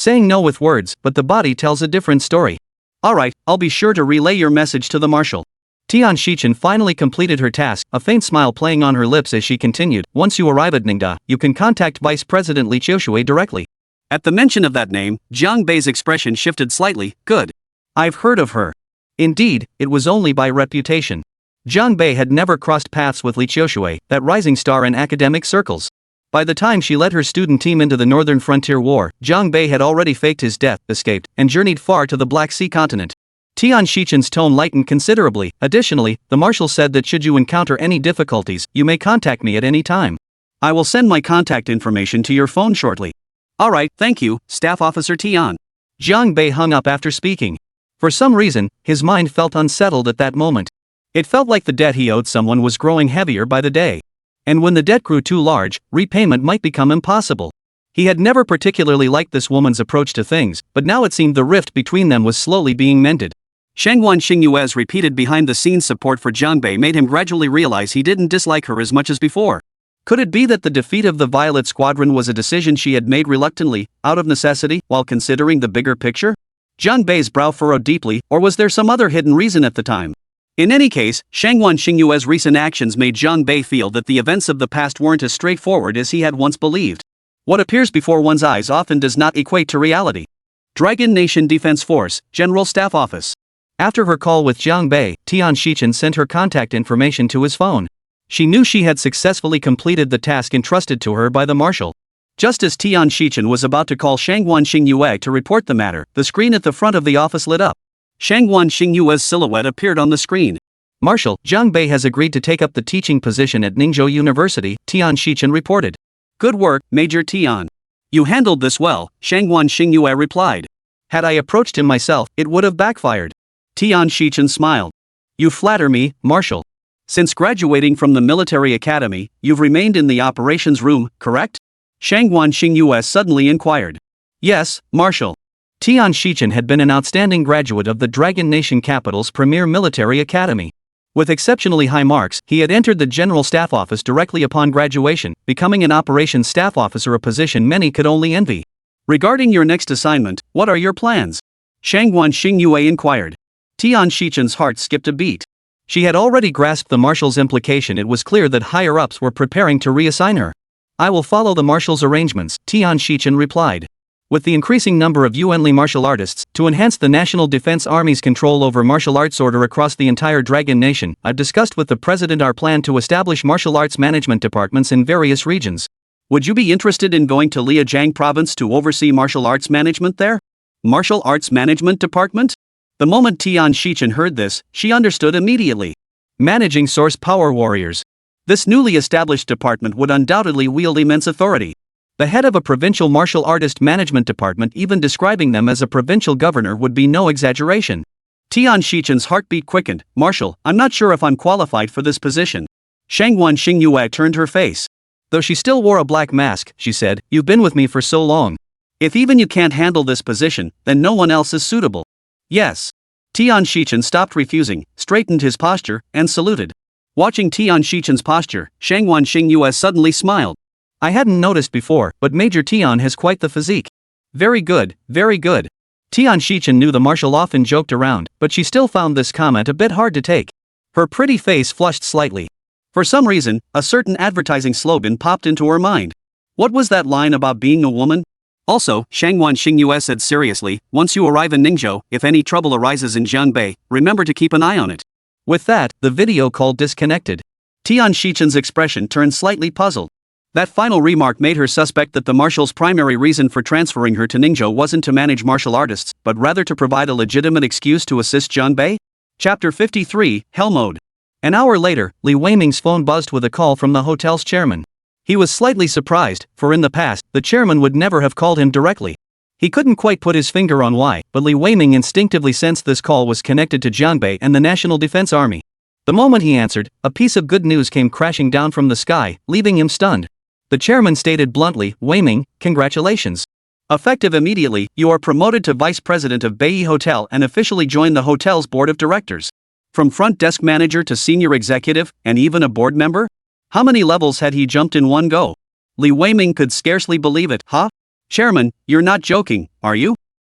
no with words, but the body tells a different story. Alright, I'll be sure to relay your message to the marshal. Tian Shichen finally completed her task, a faint smile playing on her lips as she continued, once you arrive at Ningda, you can contact Vice President Li Qiushui directly. At the mention of that name, Jiang Bei's expression shifted slightly, good. I've heard of her. Indeed, it was only by reputation. Jiang Bei had never crossed paths with Li Qiushui, that rising star in academic circles. By the time she led her student team into the Northern Frontier War, Jiang Bei had already faked his death, escaped, and journeyed far to the Black Sea continent. Tian Shichen's tone lightened considerably. Additionally, the marshal said that should you encounter any difficulties, you may contact me at any time. I will send my contact information to your phone shortly. Alright, thank you, Staff Officer Tian. Jiang Bei hung up after speaking. For some reason, his mind felt unsettled at that moment. It felt like the debt he owed someone was growing heavier by the day. And when the debt grew too large, repayment might become impossible. He had never particularly liked this woman's approach to things, but now it seemed the rift between them was slowly being mended. Shangguan Xingyue's repeated behind-the-scenes support for Jiang Bei made him gradually realize he didn't dislike her as much as before. Could it be that the defeat of the Violet Squadron was a decision she had made reluctantly, out of necessity, while considering the bigger picture? Jiang Bei's brow furrowed deeply, or was there some other hidden reason at the time? In any case, Shangguan Xingyue's recent actions made Jiang Bei feel that the events of the past weren't as straightforward as he had once believed. What appears before one's eyes often does not equate to reality. Dragon Nation Defense Force, General Staff Office. After her call with Jiang Bei, Tian Shichen sent her contact information to his phone. She knew she had successfully completed the task entrusted to her by the marshal. Just as Tian Shichen was about to call Shangguan Xingyue to report the matter, the screen at the front of the office lit up. Shangguan Xingyue's silhouette appeared on the screen. Marshal, Jiang Bei has agreed to take up the teaching position at Ningzhou University, Tian Shichen reported. Good work, Major Tian. You handled this well, Shangguan Xingyue replied. Had I approached him myself, it would have backfired. Tian Shichen smiled. You flatter me, Marshal. Since graduating from the military academy, you've remained in the operations room, correct? Shangguan Xingyue suddenly inquired. Yes, Marshal. Tian Shichen had been an outstanding graduate of the Dragon Nation capital's premier military academy. With exceptionally high marks, he had entered the General Staff Office directly upon graduation, becoming an operations staff officer, a position many could only envy. Regarding your next assignment, what are your plans? Shangguan Xingyue inquired. Tian Shichen's heart skipped a beat. She had already grasped the marshal's implication. It was clear that higher-ups were preparing to reassign her. I will follow the marshal's arrangements, Tian Shichen replied. With the increasing number of Yuanli martial artists, to enhance the National Defense Army's control over martial arts order across the entire Dragon Nation, I've discussed with the President our plan to establish martial arts management departments in various regions. Would you be interested in going to Liajiang province to oversee martial arts management there? Martial arts management department? The moment Tian Shichen heard this, she understood immediately. Managing source power warriors. This newly established department would undoubtedly wield immense authority. The head of a provincial martial artist management department, even describing them as a provincial governor, would be no exaggeration. Tian Shichen's heartbeat quickened. Marshal, I'm not sure if I'm qualified for this position. Shangguan Xingyue turned her face. Though she still wore a black mask, she said, you've been with me for so long. If even you can't handle this position, then no one else is suitable. Yes. Tian Shichen stopped refusing, straightened his posture, and saluted. Watching Tian Shichen's posture, Shangguan Xingyue suddenly smiled. I hadn't noticed before, but Major Tian has quite the physique. Very good, very good. Tian Shichen knew the marshal often joked around, but she still found this comment a bit hard to take. Her pretty face flushed slightly. For some reason, a certain advertising slogan popped into her mind. What was that line about being a woman? Also, Shangguan Xingyue said seriously, once you arrive in Ningzhou, if any trouble arises in Jiangbei, remember to keep an eye on it. With that, the video call disconnected. Tian Shichen's expression turned slightly puzzled. That final remark made her suspect that the marshal's primary reason for transferring her to Ningzhou wasn't to manage martial artists, but rather to provide a legitimate excuse to assist Jiangbei? Chapter 53, Hell Mode. An hour later, Li Weiming's phone buzzed with a call from the hotel's chairman. He was slightly surprised, for in the past, the chairman would never have called him directly. He couldn't quite put his finger on why, but Li Weiming instinctively sensed this call was connected to Jiangbei and the National Defense Army. The moment he answered, a piece of good news came crashing down from the sky, leaving him stunned. The chairman stated bluntly, Weiming, congratulations. Effective immediately, you are promoted to vice president of Beiyi Hotel and officially join the hotel's board of directors. From front desk manager to senior executive, and even a board member? How many levels had he jumped in one go? Li Weiming could scarcely believe it. Huh? Chairman, you're not joking, are you?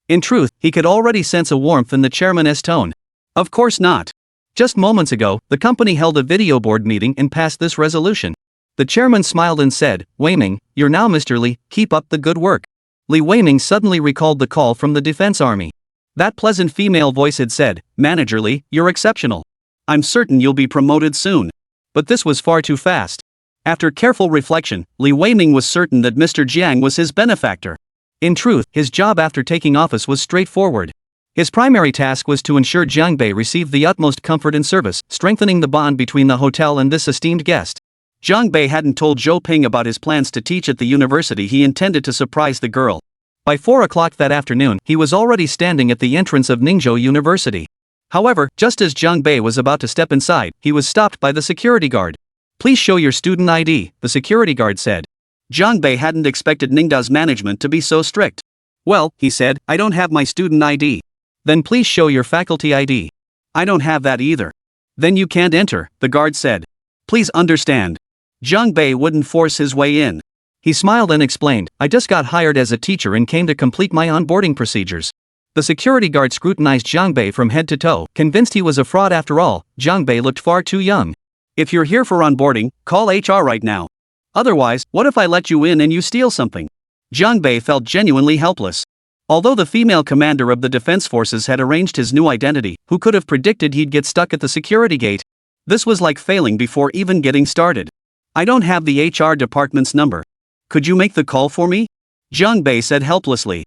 In truth, he could already sense a warmth in the chairman's tone. Of course not. Just moments ago, the company held a video board meeting and passed this resolution. The chairman smiled and said, Weiming, you're now Mr. Li, keep up the good work. Li Weiming suddenly recalled the call from the Defense Army. That pleasant female voice had said, Manager Li, you're exceptional. I'm certain you'll be promoted soon. But this was far too fast. After careful reflection, Li Weiming was certain that Mr. Jiang was his benefactor. In truth, his job after taking office was straightforward. His primary task was to ensure Jiang Bei received the utmost comfort and service, strengthening the bond between the hotel and this esteemed guest. Jiang Bei hadn't told Zhou Ping about his plans to teach at the university. He intended to surprise the girl. By 4 o'clock that afternoon, he was already standing at the entrance of Ningzhou University. However, just as Jiang Bei was about to step inside, he was stopped by the security guard. "Please show your student ID," the security guard said. Jiang Bei hadn't expected Ningda's management to be so strict. "Well," he said, "I don't have my student ID." "Then please show your faculty ID." "I don't have that either." "Then you can't enter," the guard said. "Please understand." Jiang Bei wouldn't force his way in. He smiled and explained, "I just got hired as a teacher and came to complete my onboarding procedures." The security guard scrutinized Jiang Bei from head to toe, convinced he was a fraud after all. Jiang Bei looked far too young. "If you're here for onboarding, call HR right now. Otherwise, what if I let you in and you steal something?" Jiang Bei felt genuinely helpless. Although the female commander of the defense forces had arranged his new identity, who could have predicted he'd get stuck at the security gate? This was like failing before even getting started. "I don't have the HR department's number. Could you make the call for me?" Jiang Bei said helplessly.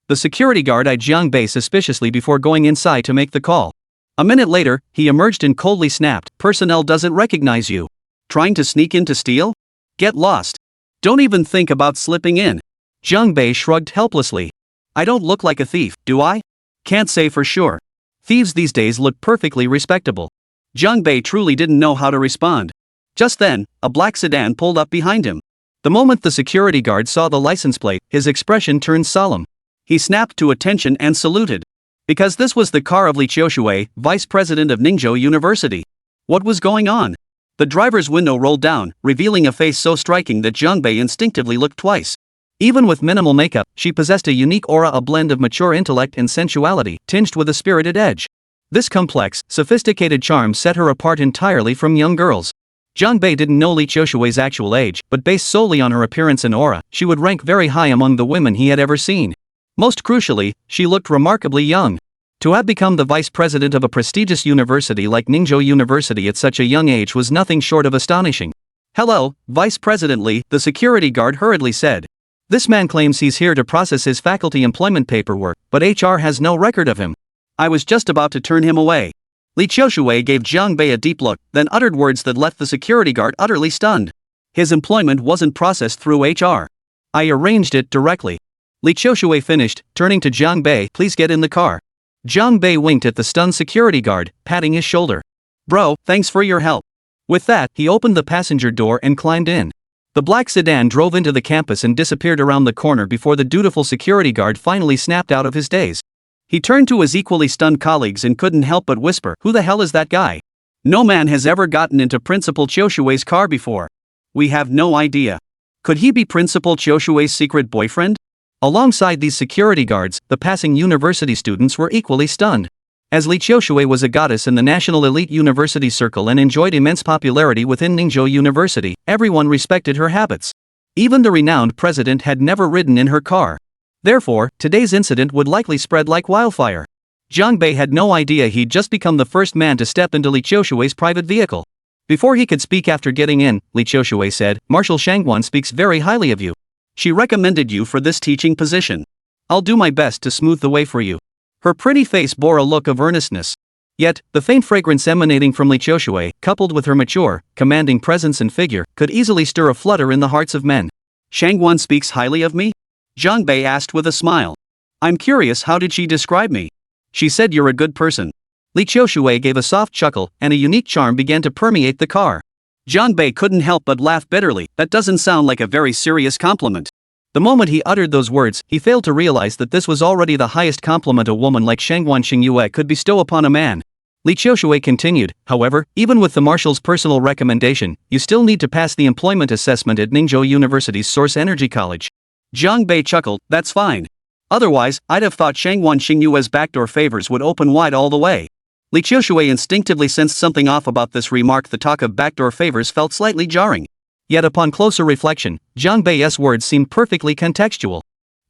The security guard eyed Jiang Bei suspiciously before going inside to make the call. A minute later, he emerged and coldly snapped, "Personnel doesn't recognize you. Trying to sneak in to steal? Get lost. Don't even think about slipping in." Jiang Bei shrugged helplessly. "I don't look like a thief, do I? Can't say for sure. Thieves these days look perfectly respectable." Jiang Bei truly didn't know how to respond. Just then, a black sedan pulled up behind him. The moment the security guard saw the license plate, his expression turned solemn. He snapped to attention and saluted. Because this was the car of Li Qiushui, vice president of Ningzhou University. What was going on? The driver's window rolled down, revealing a face so striking that Jiang Bei instinctively looked twice. Even with minimal makeup, she possessed a unique aura, a blend of mature intellect and sensuality, tinged with a spirited edge. This complex, sophisticated charm set her apart entirely from young girls. Jiang Bei didn't know Li Qiushui's actual age, but based solely on her appearance and aura, she would rank very high among the women he had ever seen. Most crucially, she looked remarkably young. To have become the vice president of a prestigious university like Ningzhou University at such a young age was nothing short of astonishing. "Hello, Vice President Li," the security guard hurriedly said. "This man claims he's here to process his faculty employment paperwork, but HR has no record of him." I was just about to turn him away. Li Qiushui gave Jiang Bei a deep look, then uttered words that left the security guard utterly stunned. His employment wasn't processed through HR. "I arranged it directly." Li Qiushui finished, turning to Jiang Bei, "Please get in the car." Jiang Bei winked at the stunned security guard, patting his shoulder. "Bro, thanks for your help." With that, he opened the passenger door and climbed in. The black sedan drove into the campus and disappeared around the corner before the dutiful security guard finally snapped out of his daze. He turned to his equally stunned colleagues and couldn't help but whisper, "Who the hell is that guy? No man has ever gotten into Principal Qiushui's car before. We have no idea. Could he be Principal Qiushui's secret boyfriend?" Alongside these security guards, the passing university students were equally stunned. As Li Qiushui was a goddess in the national elite university circle and enjoyed immense popularity within Ningzhou University, everyone respected her habits. Even the renowned president had never ridden in her car. Therefore, today's incident would likely spread like wildfire. Jiang Bei had no idea he'd just become the first man to step into Li Qiushui's private vehicle. Before he could speak after getting in, Li Qiushui said, "Marshal Shangguan speaks very highly of you. She recommended you for this teaching position. I'll do my best to smooth the way for you." Her pretty face bore a look of earnestness. Yet, the faint fragrance emanating from Li Qiushui, coupled with her mature, commanding presence and figure, could easily stir a flutter in the hearts of men. "Shangguan speaks highly of me?" Jiang Bei asked with a smile. "I'm curious, how did she describe me?" "She said you're a good person." Li Qiushui gave a soft chuckle, and a unique charm began to permeate the car. Jiang Bei couldn't help but laugh bitterly. That doesn't sound like a very serious compliment. The moment he uttered those words, he failed to realize that this was already the highest compliment a woman like Shangguan Xingyue could bestow upon a man. Li Qiushui continued, "However, even with the marshal's personal recommendation, you still need to pass the employment assessment at Ningzhou University's Source Energy College." Jiang Bei chuckled, "That's fine. Otherwise, I'd have thought Shangguan Xingyue's backdoor favors would open wide all the way." Li Qiushui instinctively sensed something off about this remark. The talk of backdoor favors felt slightly jarring. Yet upon closer reflection, Jiang Bei's words seemed perfectly contextual.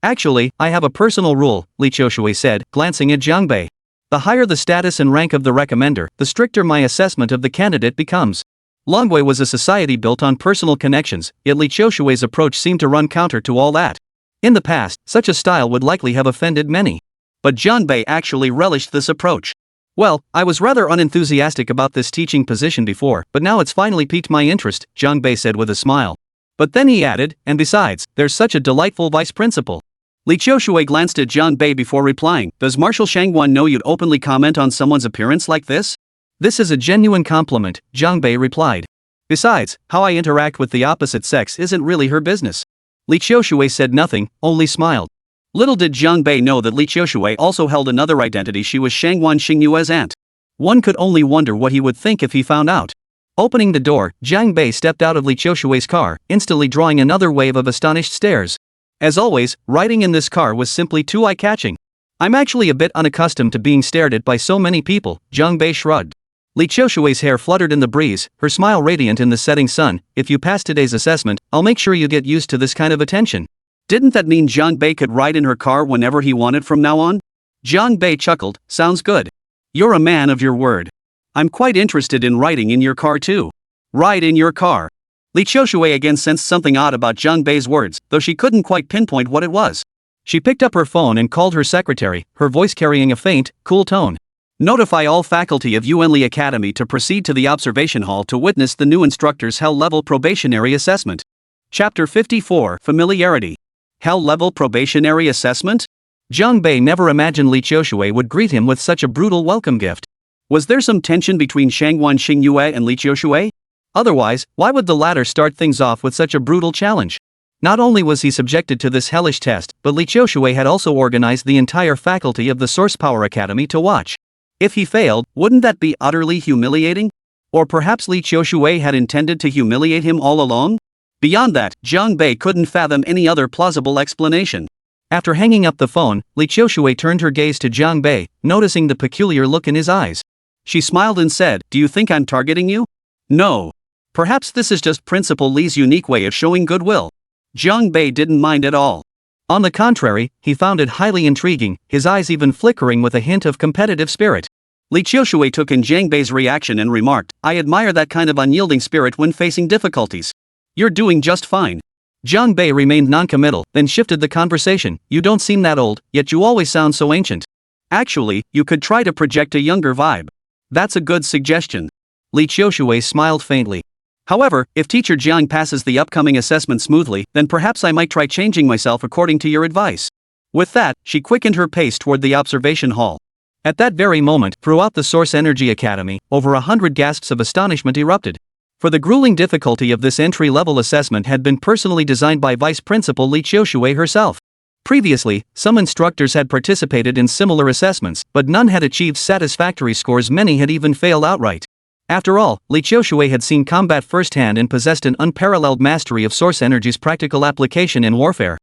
"Actually, I have a personal rule," Li Qiushui said, glancing at Jiang Bei. "The higher the status and rank of the recommender, the stricter my assessment of the candidate becomes." Longwei was a society built on personal connections, yet Li Qiushui's approach seemed to run counter to all that. In the past, such a style would likely have offended many. But Jianbei actually relished this approach. Well, I was rather unenthusiastic about this teaching position before, but now it's finally piqued my interest, Jianbei said with a smile. But then he added, and besides, there's such a delightful vice principal. Li Qiushui glanced at Jianbei before replying, does Marshal Shangguan know you'd openly comment on someone's appearance like this? This is a genuine compliment, Jianbei replied. Besides, how I interact with the opposite sex isn't really her business. Li Qiushui said nothing, only smiled. Little did Jianbei know that Li Qiushui also held another identity. She was Shangguan Xingyue's aunt. One could only wonder what he would think if he found out. Opening the door, Jianbei stepped out of Li Qiushui's car, instantly drawing another wave of astonished stares. As always, riding in this car was simply too eye-catching. I'm actually a bit unaccustomed to being stared at by so many people, Jianbei shrugged. Li Qiushui's hair fluttered in the breeze, her smile radiant in the setting sun. If you pass today's assessment, I'll make sure you get used to this kind of attention. Didn't that mean Jianbei could ride in her car whenever he wanted from now on? Jianbei chuckled, sounds good. You're a man of your word. I'm quite interested in riding in your car too. Ride in your car. Li Qiushui again sensed something odd about Jianbei's words, though she couldn't quite pinpoint what it was. She picked up her phone and called her secretary, her voice carrying a faint, cool tone. Notify all faculty of Yuanli Academy to proceed to the observation hall to witness the new instructor's Hell-level probationary assessment. Chapter 54, Familiarity. Hell-level probationary assessment? Jianbei never imagined Li Qiushui would greet him with such a brutal welcome gift. Was there some tension between Shangguan Xingyue and Li Qiushui? Otherwise, why would the latter start things off with such a brutal challenge? Not only was he subjected to this hellish test, but Li Qiushui had also organized the entire faculty of the Source Power Academy to watch. If he failed, wouldn't that be utterly humiliating? Or perhaps Li Qiushui had intended to humiliate him all along? Beyond that, Jianbei couldn't fathom any other plausible explanation. After hanging up the phone, Li Qiushui turned her gaze to Jianbei, noticing the peculiar look in his eyes. She smiled and said, do you think I'm targeting you? No. Perhaps this is just Principal Li's unique way of showing goodwill. Jianbei didn't mind at all. On the contrary, he found it highly intriguing, his eyes even flickering with a hint of competitive spirit. Li Qiushui took in Jianbei's reaction and remarked, I admire that kind of unyielding spirit when facing difficulties. You're doing just fine. Jianbei remained noncommittal, then shifted the conversation. You don't seem that old, yet you always sound so ancient. Actually, you could try to project a younger vibe. That's a good suggestion. Li Qiushui smiled faintly. However, if Teacher Jiang passes the upcoming assessment smoothly, then perhaps I might try changing myself according to your advice. With that, she quickened her pace toward the observation hall. At that very moment, throughout the Source Energy Academy, over 100 gasps of astonishment erupted. For the grueling difficulty of this entry-level assessment had been personally designed by Vice Principal Li Qiushui herself. Previously, some instructors had participated in similar assessments, but none had achieved satisfactory scores. Many had even failed outright. After all, Li Qiushui had seen combat firsthand and possessed an unparalleled mastery of source energy's practical application in warfare.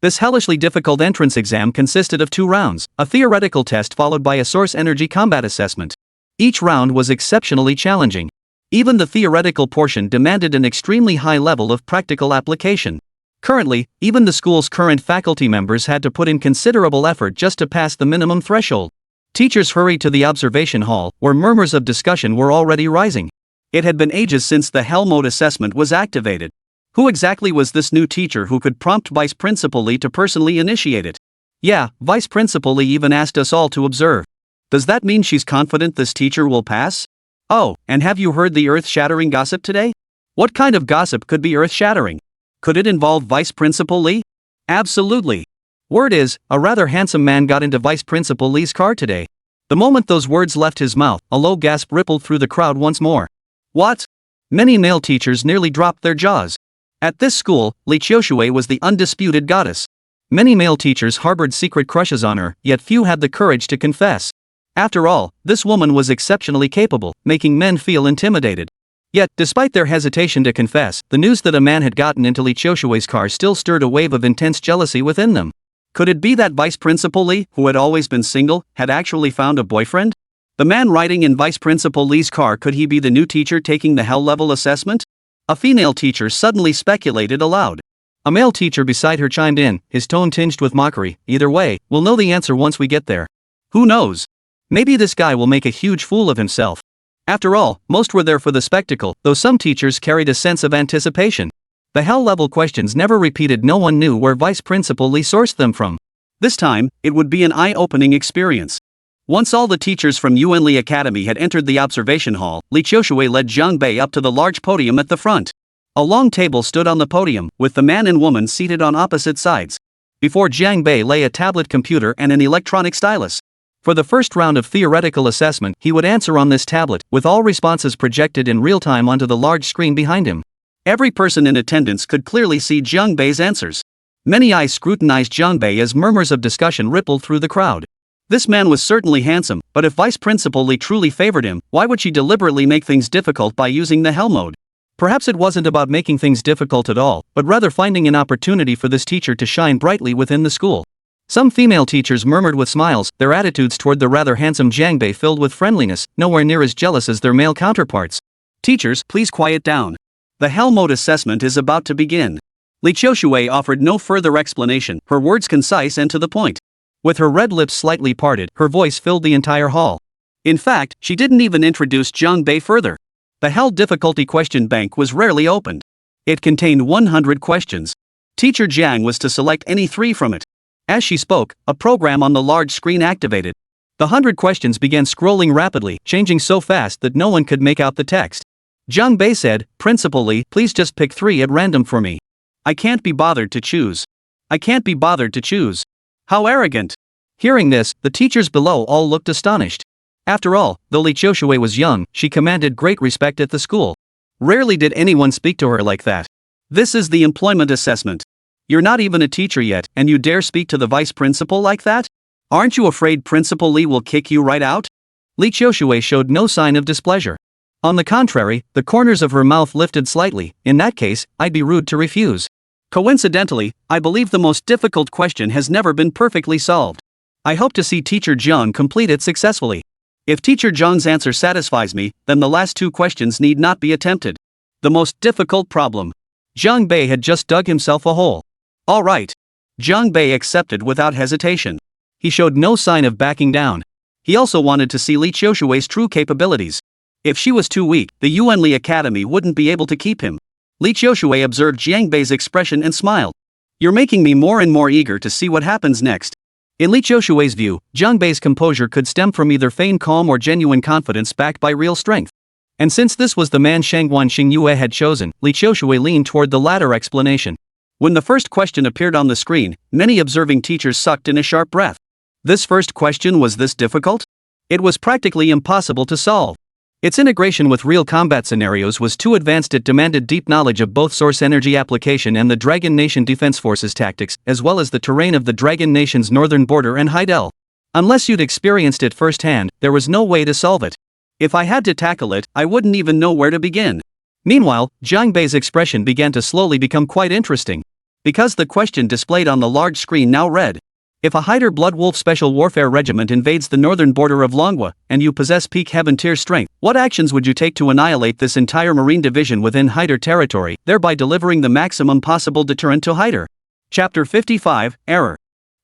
This hellishly difficult entrance exam consisted of 2 rounds, a theoretical test followed by a source energy combat assessment. Each round was exceptionally challenging. Even the theoretical portion demanded an extremely high level of practical application. Currently, even the school's current faculty members had to put in considerable effort just to pass the minimum threshold. Teachers hurried to the observation hall, where murmurs of discussion were already rising. It had been ages since the Hell Mode assessment was activated. Who exactly was this new teacher who could prompt Vice Principal Li to personally initiate it? Yeah, Vice Principal Li even asked us all to observe. Does that mean she's confident this teacher will pass? Oh, and have you heard the earth-shattering gossip today? What kind of gossip could be earth-shattering? Could it involve Vice Principal Li? Absolutely. Word is, a rather handsome man got into Vice Principal Li's car today. The moment those words left his mouth, a low gasp rippled through the crowd once more. What? Many male teachers nearly dropped their jaws. At this school, Li Qiushui was the undisputed goddess. Many male teachers harbored secret crushes on her, yet few had the courage to confess. After all, this woman was exceptionally capable, making men feel intimidated. Yet, despite their hesitation to confess, the news that a man had gotten into Li Qiushui's car still stirred a wave of intense jealousy within them. Could it be that Vice Principal Li, who had always been single, had actually found a boyfriend? The man riding in Vice Principal Li's car, could he be the new teacher taking the Hell level assessment? A female teacher suddenly speculated aloud. A male teacher beside her chimed in, his tone tinged with mockery. Either way, we'll know the answer once we get there. Who knows? Maybe this guy will make a huge fool of himself. After all, most were there for the spectacle, though some teachers carried a sense of anticipation. The Hell level questions never repeated. No one knew where Vice Principal Li sourced them from. This time, it would be an eye-opening experience. Once all the teachers from Yuanli Academy had entered the observation hall, Li Qiushui led Jiang Bei up to the large podium at the front. A long table stood on the podium, with the man and woman seated on opposite sides. Before Jiang Bei lay a tablet computer and an electronic stylus. For the first round of theoretical assessment, he would answer on this tablet, with all responses projected in real time onto the large screen behind him. Every person in attendance could clearly see Jiang Bei's answers. Many eyes scrutinized Jiang Bei as murmurs of discussion rippled through the crowd. This man was certainly handsome, but if Vice Principal Li truly favored him, why would she deliberately make things difficult by using the hell mode? Perhaps it wasn't about making things difficult at all, but rather finding an opportunity for this teacher to shine brightly within the school. Some female teachers murmured with smiles, their attitudes toward the rather handsome Jiang Bei filled with friendliness, nowhere near as jealous as their male counterparts. Teachers, please quiet down. The hell mode assessment is about to begin. Li Qiushui offered no further explanation, her words concise and to the point. With her red lips slightly parted, her voice filled the entire hall. In fact, she didn't even introduce Jiang Bei further. The hell difficulty question bank was rarely opened. It contained 100 questions. Teacher Jiang was to select any 3 from it. As she spoke, a program on the large screen activated. The 100 questions began scrolling rapidly, changing so fast that no one could make out the text. Jiang Bei said, "Principal Li, please just pick 3 at random for me. I can't be bothered to choose. I can't be bothered to choose." How arrogant! Hearing this, the teachers below all looked astonished. After all, though Li Qiushui was young, she commanded great respect at the school. Rarely did anyone speak to her like that. This is the employment assessment. You're not even a teacher yet, and you dare speak to the vice principal like that? Aren't you afraid Principal Li will kick you right out? Li Qiushui showed no sign of displeasure. On the contrary, the corners of her mouth lifted slightly. In that case, I'd be rude to refuse. Coincidentally, I believe the most difficult question has never been perfectly solved. I hope to see Teacher Jiang complete it successfully. If Teacher Jiang's answer satisfies me, then the last 2 questions need not be attempted. The most difficult problem. Jiang Bei had just dug himself a hole. All right. Jiang Bei accepted without hesitation. He showed no sign of backing down. He also wanted to see Li Qiushui's true capabilities. If she was too weak, the Yuanli Academy wouldn't be able to keep him. Li Qiushui observed Jiang Bei's expression and smiled. You're making me more and more eager to see what happens next. In Li Qiushui's view, Jiang Bei's composure could stem from either feigned calm or genuine confidence backed by real strength. And since this was the man Shangguan Xingyue had chosen, Li Qiushui leaned toward the latter explanation. When the first question appeared on the screen, many observing teachers sucked in a sharp breath. This first question was this difficult? It was practically impossible to solve. Its integration with real combat scenarios was too advanced. It demanded deep knowledge of both source energy application and the Dragon Nation Defense Forces tactics, as well as the terrain of the Dragon Nation's northern border and Heidel. Unless you'd experienced it firsthand, there was no way to solve it. If I had to tackle it, I wouldn't even know where to begin. Meanwhile, Jiang Bei's expression began to slowly become quite interesting. Because the question displayed on the large screen now read, if a Haider Blood Wolf Special Warfare Regiment invades the northern border of Manhwa, and you possess peak heaven tier strength, what actions would you take to annihilate this entire Marine division within Haider territory, thereby delivering the maximum possible deterrent to Haider? Chapter 55, Error.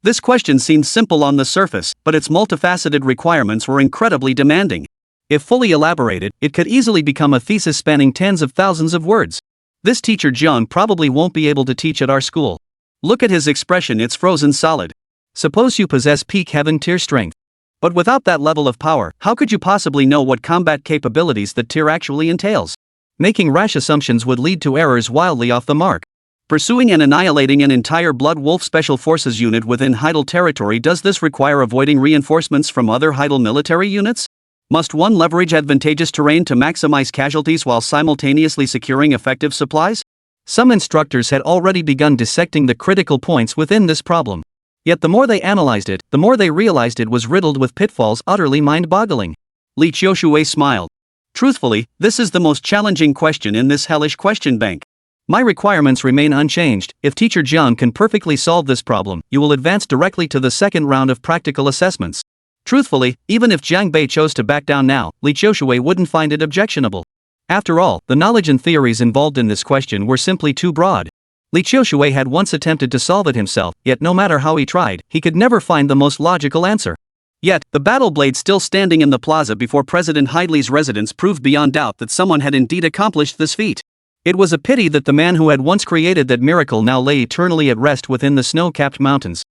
This question seemed simple on the surface, but its multifaceted requirements were incredibly demanding. If fully elaborated, it could easily become a thesis spanning tens of thousands of words. This teacher Jiang probably won't be able to teach at our school. Look at his expression, it's frozen solid. Suppose you possess peak heaven tier strength. But without that level of power, how could you possibly know what combat capabilities that tier actually entails? Making rash assumptions would lead to errors wildly off the mark. Pursuing and annihilating an entire Blood Wolf Special Forces unit within Heidel territory, does this require avoiding reinforcements from other Heidel military units? Must one leverage advantageous terrain to maximize casualties while simultaneously securing effective supplies? Some instructors had already begun dissecting the critical points within this problem. Yet the more they analyzed it, the more they realized it was riddled with pitfalls utterly mind-boggling. Li Qiushui smiled. Truthfully, this is the most challenging question in this hellish question bank. My requirements remain unchanged. If Teacher Jiang can perfectly solve this problem, you will advance directly to the second round of practical assessments. Truthfully, even if Jiang Bei chose to back down now, Li Qiushui wouldn't find it objectionable. After all, the knowledge and theories involved in this question were simply too broad. Li Qiushui had once attempted to solve it himself, yet no matter how he tried, he could never find the most logical answer. Yet, the battle blade still standing in the plaza before President Heidli's residence proved beyond doubt that someone had indeed accomplished this feat. It was a pity that the man who had once created that miracle now lay eternally at rest within the snow-capped mountains.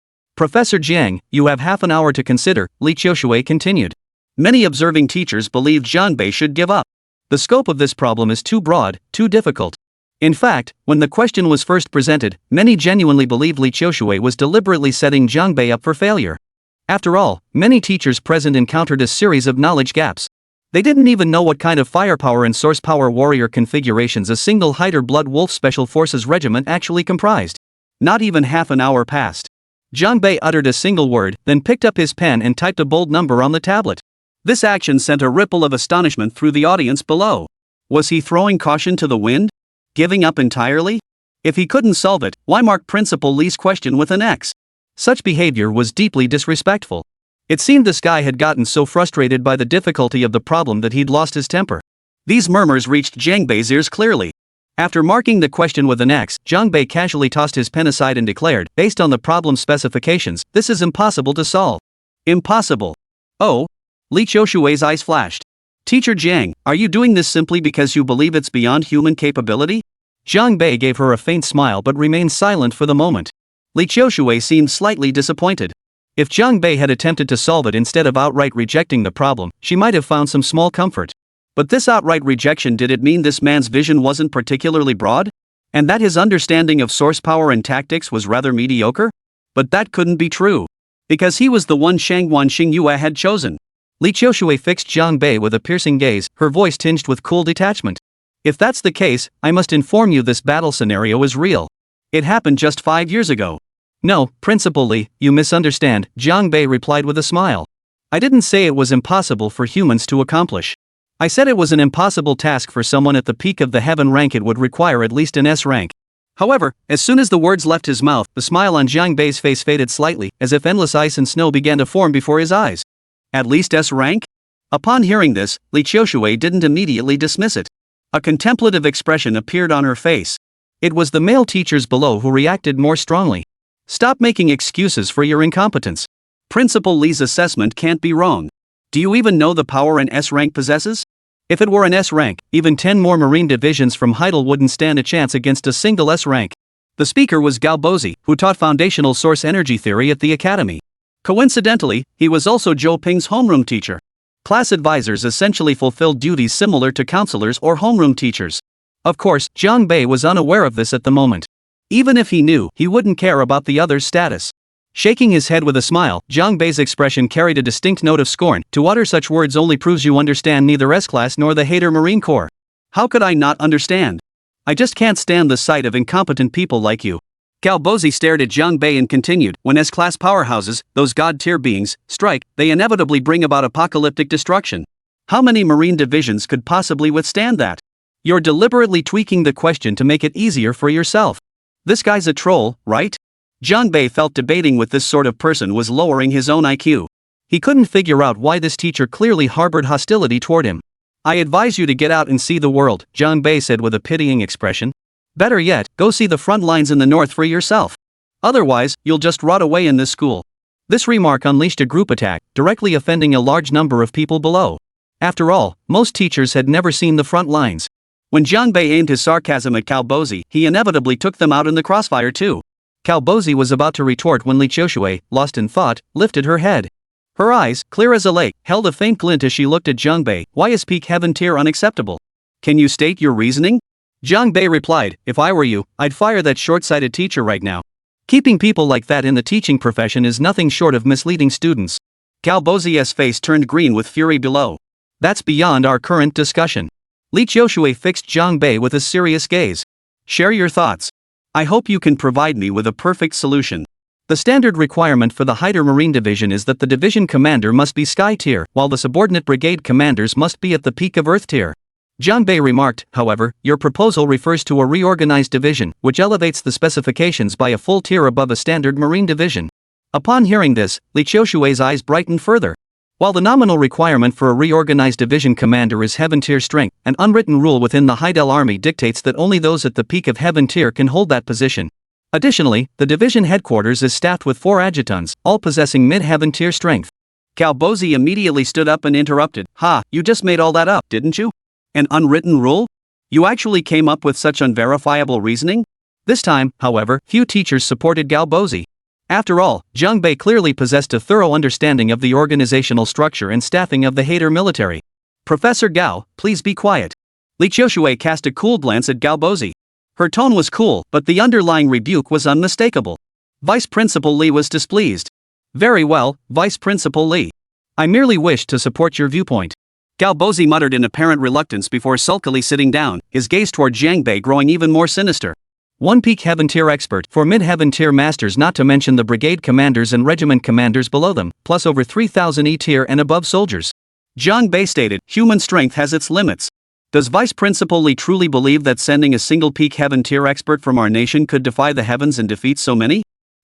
Professor Jiang, you have half an hour to consider, Li Qiushui continued. Many observing teachers believed Zhang Bei should give up. The scope of this problem is too broad, too difficult. In fact, when the question was first presented, many genuinely believed Li Qiushui was deliberately setting Zhang Bei up for failure. After all, many teachers present encountered a series of knowledge gaps. They didn't even know what kind of firepower and source power warrior configurations a single Hider Blood Wolf Special Forces regiment actually comprised. Not even half an hour passed. Zhang Bei uttered a single word, then picked up his pen and typed a bold number on the tablet. This action sent a ripple of astonishment through the audience below. Was he throwing caution to the wind? Giving up entirely? If he couldn't solve it, why mark Principal Li's question with an X? Such behavior was deeply disrespectful. It seemed this guy had gotten so frustrated by the difficulty of the problem that he'd lost his temper. These murmurs reached Zhang Bei's ears clearly. After marking the question with an X, Zhang Bei casually tossed his pen aside and declared, based on the problem specifications, this is impossible to solve. Impossible. Oh? Li Qiushui's eyes flashed. Teacher Jiang, are you doing this simply because you believe it's beyond human capability? Zhang Bei gave her a faint smile but remained silent for the moment. Li Qiushui seemed slightly disappointed. If Zhang Bei had attempted to solve it instead of outright rejecting the problem, she might have found some small comfort. But this outright rejection, did it mean this man's vision wasn't particularly broad? And that his understanding of source power and tactics was rather mediocre? But that couldn't be true. Because he was the one Shangguan Xingyue had chosen. Li Qiushui fixed Zhang Bei with a piercing gaze, her voice tinged with cool detachment. If that's the case, I must inform you this battle scenario is real. It happened just 5 years ago. No, Principal Li, you misunderstand, Zhang Bei replied with a smile. I didn't say it was impossible for humans to accomplish. I said it was an impossible task for someone at the peak of the heaven rank. It would require at least an S rank. However, as soon as the words left his mouth, the smile on Zhang Bei's face faded slightly, as if endless ice and snow began to form before his eyes. At least S rank? Upon hearing this, Li Qiushui didn't immediately dismiss it. A contemplative expression appeared on her face. It was the male teachers below who reacted more strongly. Stop making excuses for your incompetence. Principal Li's assessment can't be wrong. Do you even know the power an S rank possesses? If it were an S rank, even 10 more Marine divisions from Heidel wouldn't stand a chance against a single S rank. The speaker was Gao Bozi, who taught foundational source energy theory at the academy. Coincidentally, he was also Zhou Ping's homeroom teacher. Class advisors essentially fulfilled duties similar to counselors or homeroom teachers. Of course, Zhang Bei was unaware of this at the moment. Even if he knew, he wouldn't care about the other's status. Shaking his head with a smile, Zhang Bei's expression carried a distinct note of scorn. To utter such words only proves you understand neither S-Class nor the Hader Marine Corps. How could I not understand? I just can't stand the sight of incompetent people like you. Gao Bozi stared at Zhang Bei and continued, when S-Class powerhouses, those god-tier beings, strike, they inevitably bring about apocalyptic destruction. How many Marine divisions could possibly withstand that? You're deliberately tweaking the question to make it easier for yourself. This guy's a troll, right? Zhang Bei felt debating with this sort of person was lowering his own IQ. He couldn't figure out why this teacher clearly harbored hostility toward him. I advise you to get out and see the world, Zhang Bei said with a pitying expression. Better yet, go see the front lines in the north for yourself. Otherwise, you'll just rot away in this school. This remark unleashed a group attack, directly offending a large number of people below. After all, most teachers had never seen the front lines. When Zhang Bei aimed his sarcasm at Gao Bozi, he inevitably took them out in the crossfire too. Gao Bozi was about to retort when Li Qiushui, lost in thought, lifted her head. Her eyes, clear as a lake, held a faint glint as she looked at Zhang Bei. Why is peak heaven tier unacceptable? Can you state your reasoning? Zhang Bei replied, if I were you, I'd fire that short-sighted teacher right now. Keeping people like that in the teaching profession is nothing short of misleading students. Gao Bozi's face turned green with fury below. That's beyond our current discussion. Li Qiushui fixed Zhang Bei with a serious gaze. Share your thoughts. I hope you can provide me with a perfect solution. The standard requirement for the Hader Marine Division is that the division commander must be Sky tier, while the subordinate brigade commanders must be at the peak of Earth tier. Zhang Bei remarked, however, your proposal refers to a reorganized division, which elevates the specifications by a full tier above a standard Marine division. Upon hearing this, Li Qiushui's eyes brightened further. While the nominal requirement for a reorganized division commander is heaven tier strength, an unwritten rule within the Heidel army dictates that only those at the peak of heaven tier can hold that position. Additionally, the division headquarters is staffed with 4 adjutants, all possessing mid-heaven tier strength. Gao Bozi immediately stood up and interrupted. Ha, you just made all that up, didn't you? An unwritten rule? You actually came up with such unverifiable reasoning? This time, however, few teachers supported Gao Bozi. After all, Jiang Bei clearly possessed a thorough understanding of the organizational structure and staffing of the Hader military. Professor Gao, please be quiet. Li Qiushui cast a cool glance at Gao Bozi. Her tone was cool, but the underlying rebuke was unmistakable. Vice Principal Li was displeased. Very well, Vice Principal Li. I merely wished to support your viewpoint. Gao Bozi muttered in apparent reluctance before sulkily sitting down, his gaze toward Jiang Bei growing even more sinister. One peak heaven tier expert for mid-heaven tier masters, not to mention the brigade commanders and regiment commanders below them, plus over 3,000 E tier and above soldiers. Jiang Bei stated, human strength has its limits. Does Vice Principal Li truly believe that sending a single peak heaven tier expert from our nation could defy the heavens and defeat so many?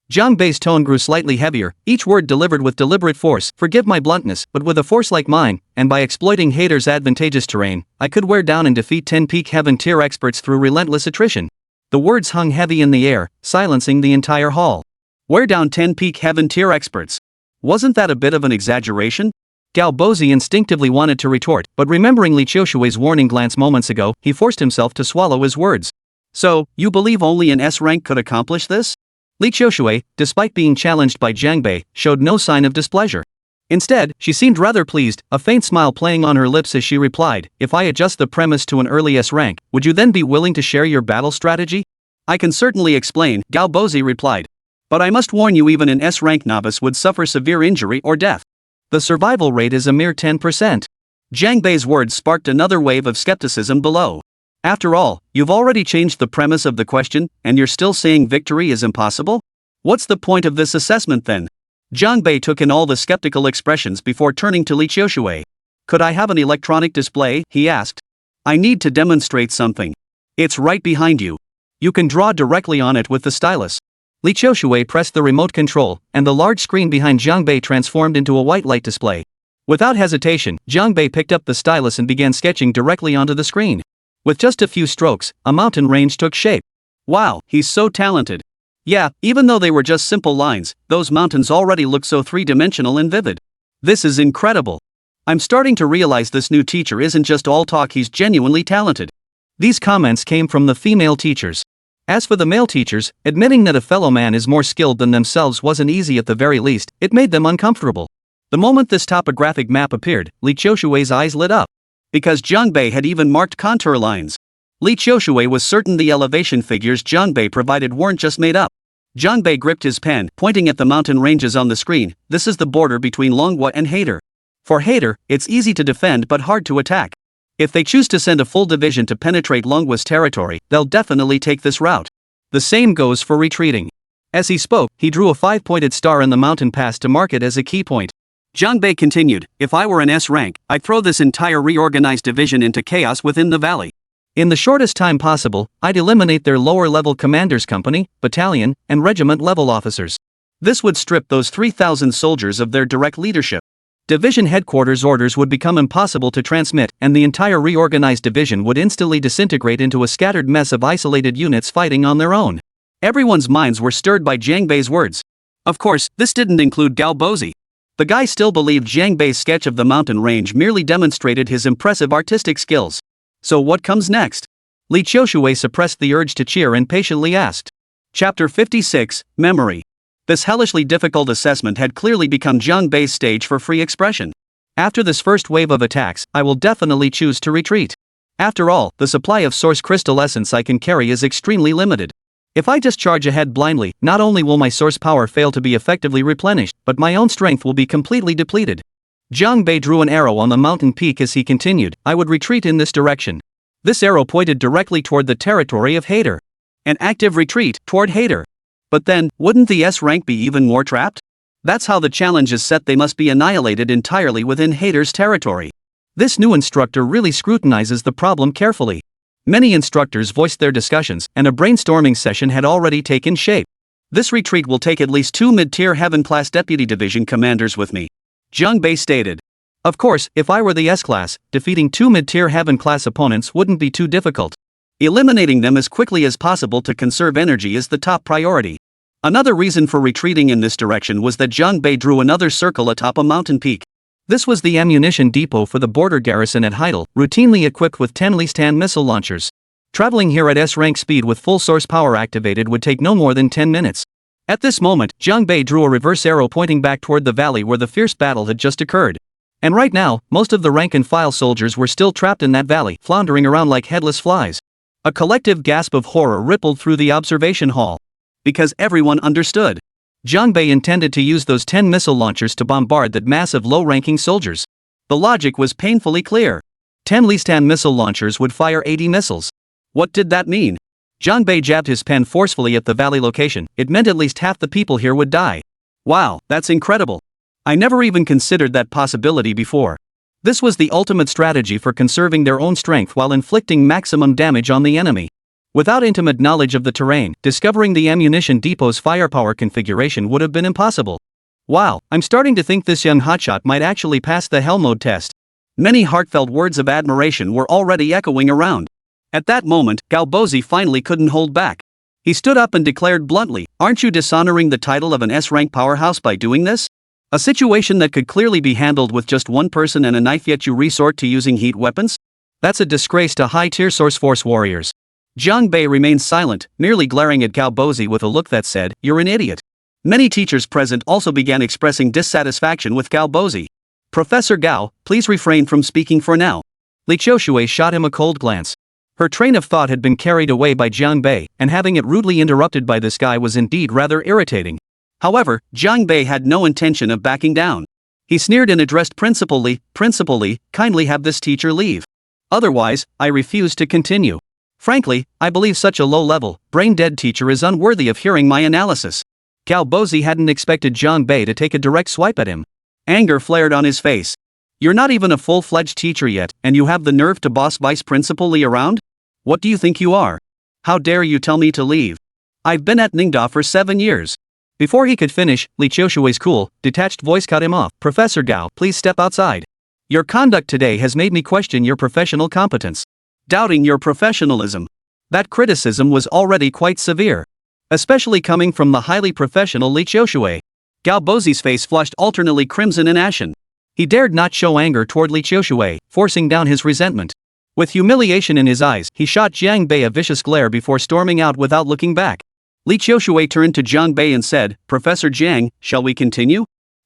Jiang Bei's tone grew slightly heavier, each word delivered with deliberate force. Forgive my bluntness, but with a force like mine, and by exploiting Hader's advantageous terrain, I could wear down and defeat 10 peak heaven tier experts through relentless attrition. The words hung heavy in the air, silencing the entire hall. Wear down 10 peak heaven tier experts. Wasn't that a bit of an exaggeration? Gao Bozi instinctively wanted to retort, but remembering Li Qiushui's warning glance moments ago, he forced himself to swallow his words. So, you believe only an S rank could accomplish this? Li Qiushui, despite being challenged by Jiang Bei, showed no sign of displeasure. Instead, she seemed rather pleased, a faint smile playing on her lips as she replied, if I adjust the premise to an early S rank, would you then be willing to share your battle strategy? I can certainly explain, Gao Bozi replied. But I must warn you, even an S rank novice would suffer severe injury or death. The survival rate is a mere 10%. Jiang Bei's words sparked another wave of skepticism below. After all, you've already changed the premise of the question, and you're still saying victory is impossible? What's the point of this assessment then? Jiang Bei took in all the skeptical expressions before turning to Li Qiushui. Could I have an electronic display? He asked. I need to demonstrate something. It's right behind you. You can draw directly on it with the stylus. Li Qiushui pressed the remote control, and the large screen behind Jiang Bei transformed into a white light display. Without hesitation, Jiang Bei picked up the stylus and began sketching directly onto the screen. With just a few strokes, a mountain range took shape. Wow, he's so talented. Yeah, even though they were just simple lines, those mountains already look so three-dimensional and vivid. This is incredible. I'm starting to realize this new teacher isn't just all talk, he's genuinely talented. These comments came from the female teachers. As for the male teachers, admitting that a fellow man is more skilled than themselves wasn't easy. At the very least, it made them uncomfortable. The moment this topographic map appeared, Li Qiushui's eyes lit up. Because Jiang Bei had even marked contour lines. Li Qiushui was certain the elevation figures Jiang Bei provided weren't just made up. Jiang Bei gripped his pen, pointing at the mountain ranges on the screen. This is the border between Manhwa and Hader. For Hader, it's easy to defend but hard to attack. If they choose to send a full division to penetrate Manhwa's territory, they'll definitely take this route. The same goes for retreating. As he spoke, he drew a 5-pointed star in the mountain pass to mark it as a key point. Jiang Bei continued, if I were an S rank, I'd throw this entire reorganized division into chaos within the valley. In the shortest time possible, I'd eliminate their lower-level commanders' company, battalion, and regiment-level officers. This would strip those 3,000 soldiers of their direct leadership. Division headquarters orders would become impossible to transmit, and the entire reorganized division would instantly disintegrate into a scattered mess of isolated units fighting on their own. Everyone's minds were stirred by Jiang Bei's words. Of course, this didn't include Gao Bozi. The guy still believed Jiang Bei's sketch of the mountain range merely demonstrated his impressive artistic skills. So what comes next? Li Qiushui suppressed the urge to cheer and patiently asked. Chapter 56, Memory. This hellishly difficult assessment had clearly become Jiang Bei's stage for free expression. After this first wave of attacks, I will definitely choose to retreat. After all, the supply of source crystal essence I can carry is extremely limited. If I just charge ahead blindly, not only will my source power fail to be effectively replenished, but my own strength will be completely depleted. Jiang Bei drew an arrow on the mountain peak as he continued, I would retreat in this direction. This arrow pointed directly toward the territory of Hader. An active retreat toward Hader. But then, wouldn't the S rank be even more trapped? That's how the challenge is set, they must be annihilated entirely within Hader's territory. This new instructor really scrutinizes the problem carefully. Many instructors voiced their discussions, and a brainstorming session had already taken shape. This retreat will take at least 2 mid-tier heaven-class deputy division commanders with me. Jiang Bei stated. Of course, if I were the S-class, defeating 2 mid-tier heaven-class opponents wouldn't be too difficult. Eliminating them as quickly as possible to conserve energy is the top priority. Another reason for retreating in this direction was that Jiang Bei drew another circle atop a mountain peak. This was the ammunition depot for the border garrison at Heidel, routinely equipped with 10 Lee-Stan missile launchers. Traveling here at S-rank speed with full source power activated would take no more than 10 minutes. At this moment, Jiang Bei drew a reverse arrow pointing back toward the valley where the fierce battle had just occurred. And right now, most of the rank-and-file soldiers were still trapped in that valley, floundering around like headless flies. A collective gasp of horror rippled through the observation hall. Because everyone understood. Jiang Bei intended to use those 10 missile launchers to bombard that mass of low-ranking soldiers. The logic was painfully clear. 10 Listan missile launchers would fire 80 missiles. What did that mean? Jiang Bei jabbed his pen forcefully at the valley location. It meant at least half the people here would die. Wow, that's incredible. I never even considered that possibility before. This was the ultimate strategy for conserving their own strength while inflicting maximum damage on the enemy. Without intimate knowledge of the terrain, discovering the ammunition depot's firepower configuration would have been impossible. Wow, I'm starting to think this young hotshot might actually pass the hell mode test. Many heartfelt words of admiration were already echoing around. At that moment, Galbozi finally couldn't hold back. He stood up and declared bluntly, "Aren't you dishonoring the title of an S-rank powerhouse by doing this? A situation that could clearly be handled with just one person and a knife, yet you resort to using heat weapons? That's a disgrace to high-tier Source Force warriors." Jiang Bei remained silent, merely glaring at Galbozi with a look that said, "You're an idiot." Many teachers present also began expressing dissatisfaction with Galbozi. "Professor Gao, please refrain from speaking for now." Li Qiushui shot him a cold glance. Her train of thought had been carried away by Jiang Bei, and having it rudely interrupted by this guy was indeed rather irritating. However, Jiang Bei had no intention of backing down. He sneered and addressed Principal Li, "Principal Li, kindly have this teacher leave. Otherwise, I refuse to continue. Frankly, I believe such a low-level, brain-dead teacher is unworthy of hearing my analysis." Galbozi hadn't expected Jiang Bei to take a direct swipe at him. Anger flared on his face. "You're not even a full-fledged teacher yet, and you have the nerve to boss Vice Principal Li around? What do you think you are? How dare you tell me to leave? I've been at Ningda for 7 years. Before he could finish, Li Qiushui's cool, detached voice cut him off. "Professor Gao, please step outside. Your conduct today has made me question your professional competence. Doubting your professionalism." That criticism was already quite severe. Especially coming from the highly professional Li Qiushui. Galbozi's face flushed alternately crimson and ashen. He dared not show anger toward Li Qiushui, forcing down his resentment. With humiliation in his eyes, he shot Jiang Bei a vicious glare before storming out without looking back. Li Qiushui turned to Jiang Bei and said, "Professor Jiang, shall we continue?"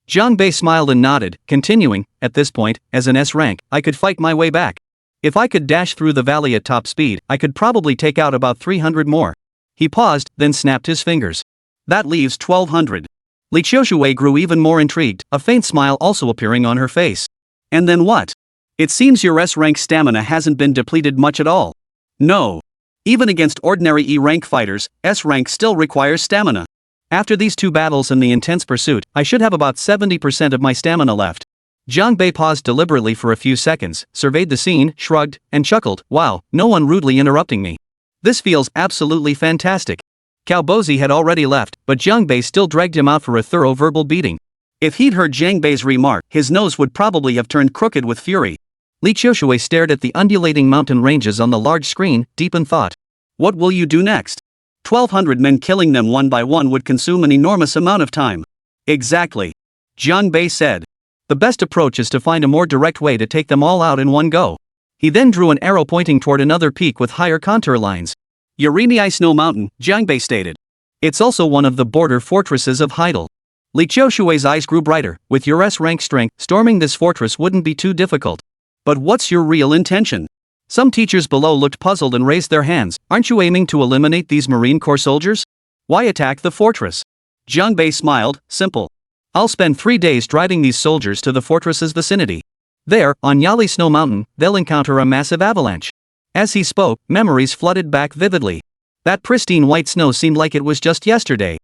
Jiang Bei smiled and nodded, continuing, "At this point, as an S rank, I could fight my way back. If I could dash through the valley at top speed, I could probably take out about 300 more." He paused, then snapped his fingers. "That leaves 1,200. Li Qiushui grew even more intrigued, a faint smile also appearing on her face. "And then what? It seems your S-rank stamina hasn't been depleted much at all." "No. Even against ordinary E-rank fighters, S-rank still requires stamina. After these 2 battles and the intense pursuit, I should have about 70% of my stamina left." Jiang Bei paused deliberately for a few seconds, surveyed the scene, shrugged, and chuckled, "Wow, no one rudely interrupting me. This feels absolutely fantastic." Galbozi had already left, but Jiang Bei still dragged him out for a thorough verbal beating. If he'd heard Jiang Bei's remark, his nose would probably have turned crooked with fury. Li Qiushui stared at the undulating mountain ranges on the large screen, deep in thought. What will you do next? 1,200 men, killing them one by one would consume an enormous amount of time. Exactly. Jiang Bei said. The best approach is to find a more direct way to take them all out in one go. He then drew an arrow pointing toward another peak with higher contour lines. Yurimei Snow Mountain, Jiang Bei stated. It's also one of the border fortresses of Heidel. Li Qiushui's eyes grew brighter. With your S-rank strength, storming this fortress wouldn't be too difficult. But what's your real intention? Some teachers below looked puzzled and raised their hands. Aren't you aiming to eliminate these Marine Corps soldiers? Why attack the fortress? Jiang Bei smiled, simple. I'll spend 3 days driving these soldiers to the fortress's vicinity. There, on Yali Snow Mountain, they'll encounter a massive avalanche. As he spoke, memories flooded back vividly. That pristine white snow seemed like it was just yesterday.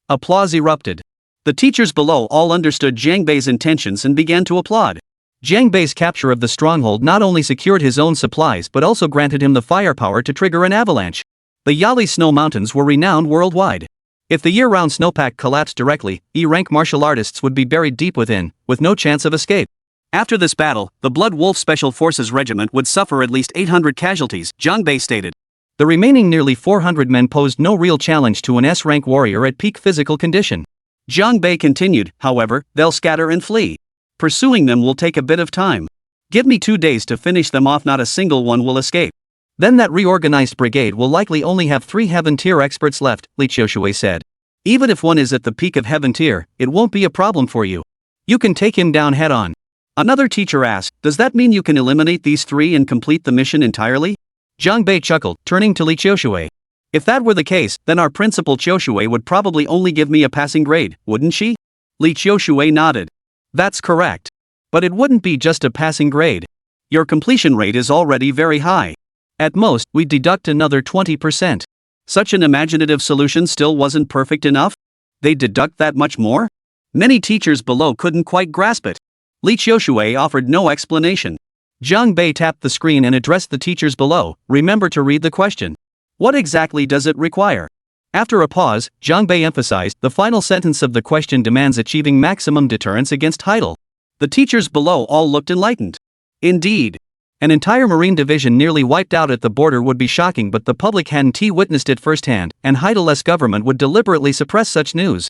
Applause erupted. The teachers below all understood Jiang Bei's intentions and began to applaud. Jiang Bei's capture of the stronghold not only secured his own supplies but also granted him the firepower to trigger an avalanche. The Yali Snow Mountains were renowned worldwide. If the year-round snowpack collapsed directly, E-rank martial artists would be buried deep within, with no chance of escape. After this battle, the Blood Wolf Special Forces Regiment would suffer at least 800 casualties, Jiang Bei stated. The remaining nearly 400 men posed no real challenge to an S-rank warrior at peak physical condition. Jiang Bei continued, however, they'll scatter and flee. Pursuing them will take a bit of time. Give me 2 days to finish them off, not a single one will escape. Then that reorganized brigade will likely only have 3 heaven-tier experts left, Li Qiushui said. Even if one is at the peak of heaven tier, it won't be a problem for you. You can take him down head on. Another teacher asked, does that mean you can eliminate these three and complete the mission entirely? Zhang Bei chuckled, turning to Li Qiushui. If that were the case, then our principal Qiushui would probably only give me a passing grade, wouldn't she? Li Qiushui nodded. That's correct. But it wouldn't be just a passing grade. Your completion rate is already very high. At most, we'd deduct another 20%. Such an imaginative solution still wasn't perfect enough? They'd deduct that much more? Many teachers below couldn't quite grasp it. Li Qiushui offered no explanation. Zhang Bei tapped the screen and addressed the teachers below, remember to read the question. What exactly does it require? After a pause, Zhang Bei emphasized, the final sentence of the question demands achieving maximum deterrence against Heidel. The teachers below all looked enlightened. Indeed. An entire Marine division nearly wiped out at the border would be shocking, but the public hadn't witnessed it firsthand, and Heidel's government would deliberately suppress such news.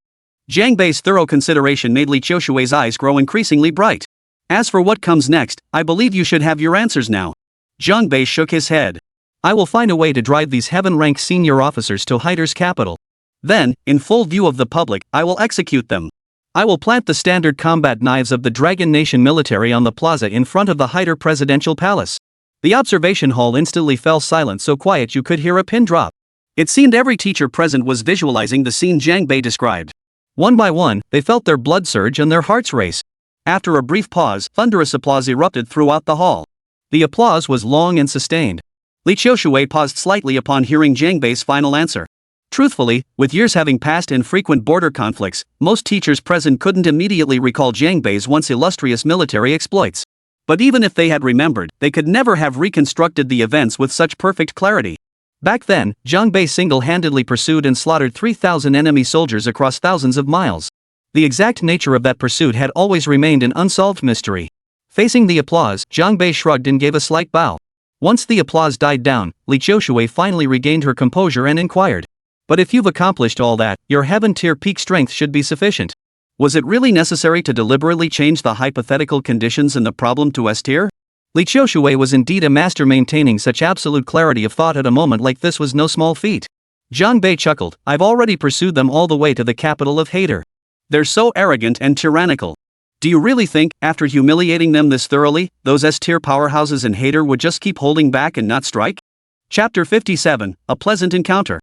Zhang Bei's thorough consideration made Li Qiushui's eyes grow increasingly bright. As for what comes next, I believe you should have your answers now. Zhang Bei shook his head. I will find a way to drive these heaven-ranked senior officers to Heider's capital. Then, in full view of the public, I will execute them. I will plant the standard combat knives of the Dragon Nation military on the plaza in front of the Heider presidential palace. The observation hall instantly fell silent, so quiet you could hear a pin drop. It seemed every teacher present was visualizing the scene Zhang Bei described. One by one, they felt their blood surge and their hearts race. After a brief pause, thunderous applause erupted throughout the hall. The applause was long and sustained. Li Qiushui paused slightly upon hearing Zhang Bei's final answer. Truthfully, with years having passed and frequent border conflicts, most teachers present couldn't immediately recall Zhang Bei's once illustrious military exploits. But even if they had remembered, they could never have reconstructed the events with such perfect clarity. Back then, Zhang Bei single-handedly pursued and slaughtered 3,000 enemy soldiers across thousands of miles. The exact nature of that pursuit had always remained an unsolved mystery. Facing the applause, Zhang Bei shrugged and gave a slight bow. Once the applause died down, Li Qiushui finally regained her composure and inquired. But if you've accomplished all that, your heaven-tier peak strength should be sufficient. Was it really necessary to deliberately change the hypothetical conditions in the problem to S-tier? Li Qiushui was indeed a master maintaining such absolute clarity of thought at a moment like this was no small feat. Zhang Bei chuckled, I've already pursued them all the way to the capital of Heider. They're so arrogant and tyrannical. Do you really think, after humiliating them this thoroughly, those S-tier powerhouses in Heider would just keep holding back and not strike? Chapter 57, A Pleasant Encounter.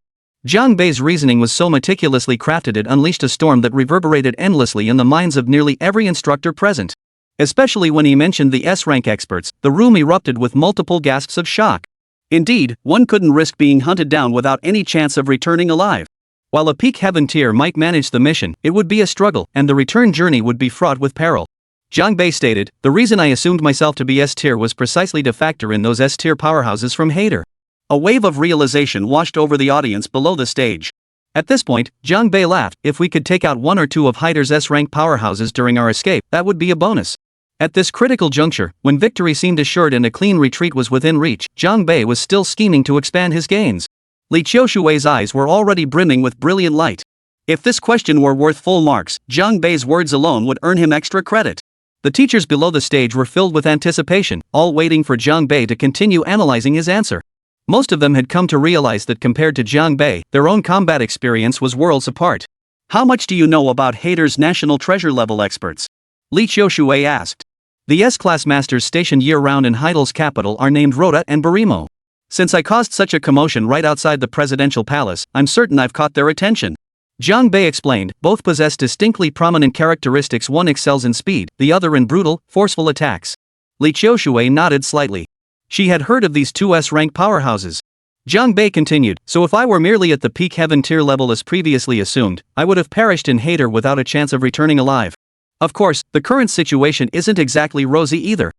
Zhang Bei's reasoning was so meticulously crafted it unleashed a storm that reverberated endlessly in the minds of nearly every instructor present. Especially when he mentioned the S-rank experts, the room erupted with multiple gasps of shock. Indeed, one couldn't risk being hunted down without any chance of returning alive. While a peak heaven tier might manage the mission, it would be a struggle, and the return journey would be fraught with peril. Zhang Bei stated, the reason I assumed myself to be S-tier was precisely to factor in those S-tier powerhouses from Heider. A wave of realization washed over the audience below the stage. At this point, Zhang Bei laughed, if we could take out one or two of Heider's S-rank powerhouses during our escape, that would be a bonus. At this critical juncture, when victory seemed assured and a clean retreat was within reach, Zhang Bei was still scheming to expand his gains. Li Qiushui's eyes were already brimming with brilliant light. If this question were worth full marks, Zhang Bei's words alone would earn him extra credit. The teachers below the stage were filled with anticipation, all waiting for Zhang Bei to continue analyzing his answer. Most of them had come to realize that compared to Zhang Bei, their own combat experience was worlds apart. How much do you know about Heider's national treasure level experts? Li Qiushui asked. The S-class masters stationed year-round in Heidel's capital are named Rhoda and Barimo. Since I caused such a commotion right outside the presidential palace, I'm certain I've caught their attention. Zhang Bei explained, both possess distinctly prominent characteristics, one excels in speed, the other in brutal, forceful attacks. Li Qiushui nodded slightly. She had heard of these two S-rank powerhouses. Zhang Bei continued, so if I were merely at the peak heaven tier level as previously assumed, I would have perished in Heider without a chance of returning alive. Of course, the current situation isn't exactly rosy either.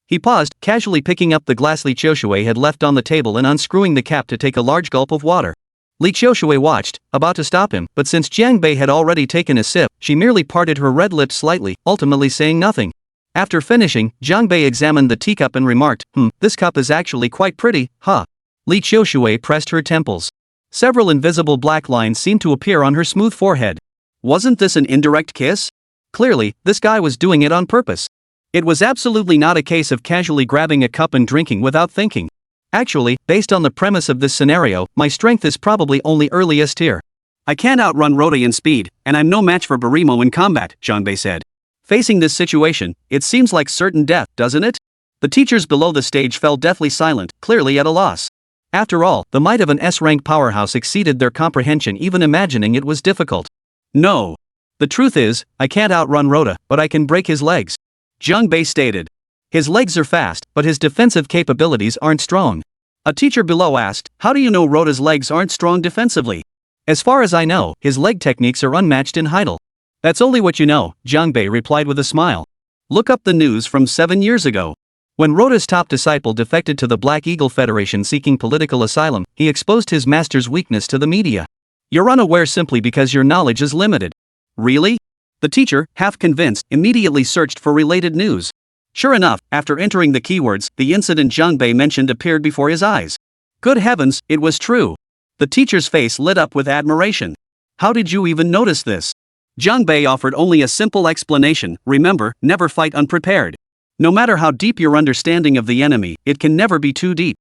He paused, casually picking up the glass Li Qiushui had left on the table and unscrewing the cap to take a large gulp of water. Li Qiushui watched, about to stop him, but since Zhang Bei had already taken a sip, she merely parted her red lips slightly, ultimately saying nothing. After finishing, Zhang Bei examined the teacup and remarked, this cup is actually quite pretty, huh? Li Qiushui pressed her temples. Several invisible black lines seemed to appear on her smooth forehead. Wasn't this an indirect kiss? Clearly, this guy was doing it on purpose. It was absolutely not a case of casually grabbing a cup and drinking without thinking. Actually, based on the premise of this scenario, my strength is probably only early S-tier. I can't outrun Rota in speed, and I'm no match for Barimo in combat, Zhangbei said. Facing this situation, it seems like certain death, doesn't it? The teachers below the stage fell deathly silent, clearly at a loss. After all, the might of an S-rank powerhouse exceeded their comprehension, even imagining it was difficult. No. The truth is, I can't outrun Rota, but I can break his legs. Zhangbei stated. His legs are fast, but his defensive capabilities aren't strong. A teacher below asked, how do you know Rota's legs aren't strong defensively? As far as I know, his leg techniques are unmatched in Heidel. That's only what you know, Zhangbei replied with a smile. Look up the news from 7 years ago. When Rota's top disciple defected to the Black Eagle Federation seeking political asylum, he exposed his master's weakness to the media. You're unaware simply because your knowledge is limited. Really? The teacher, half convinced, immediately searched for related news. Sure enough, after entering the keywords, the incident Zhangbei mentioned appeared before his eyes. Good heavens, it was true. The teacher's face lit up with admiration. How did you even notice this? Zhangbei offered only a simple explanation. Remember, never fight unprepared. No matter how deep your understanding of the enemy, it can never be too deep.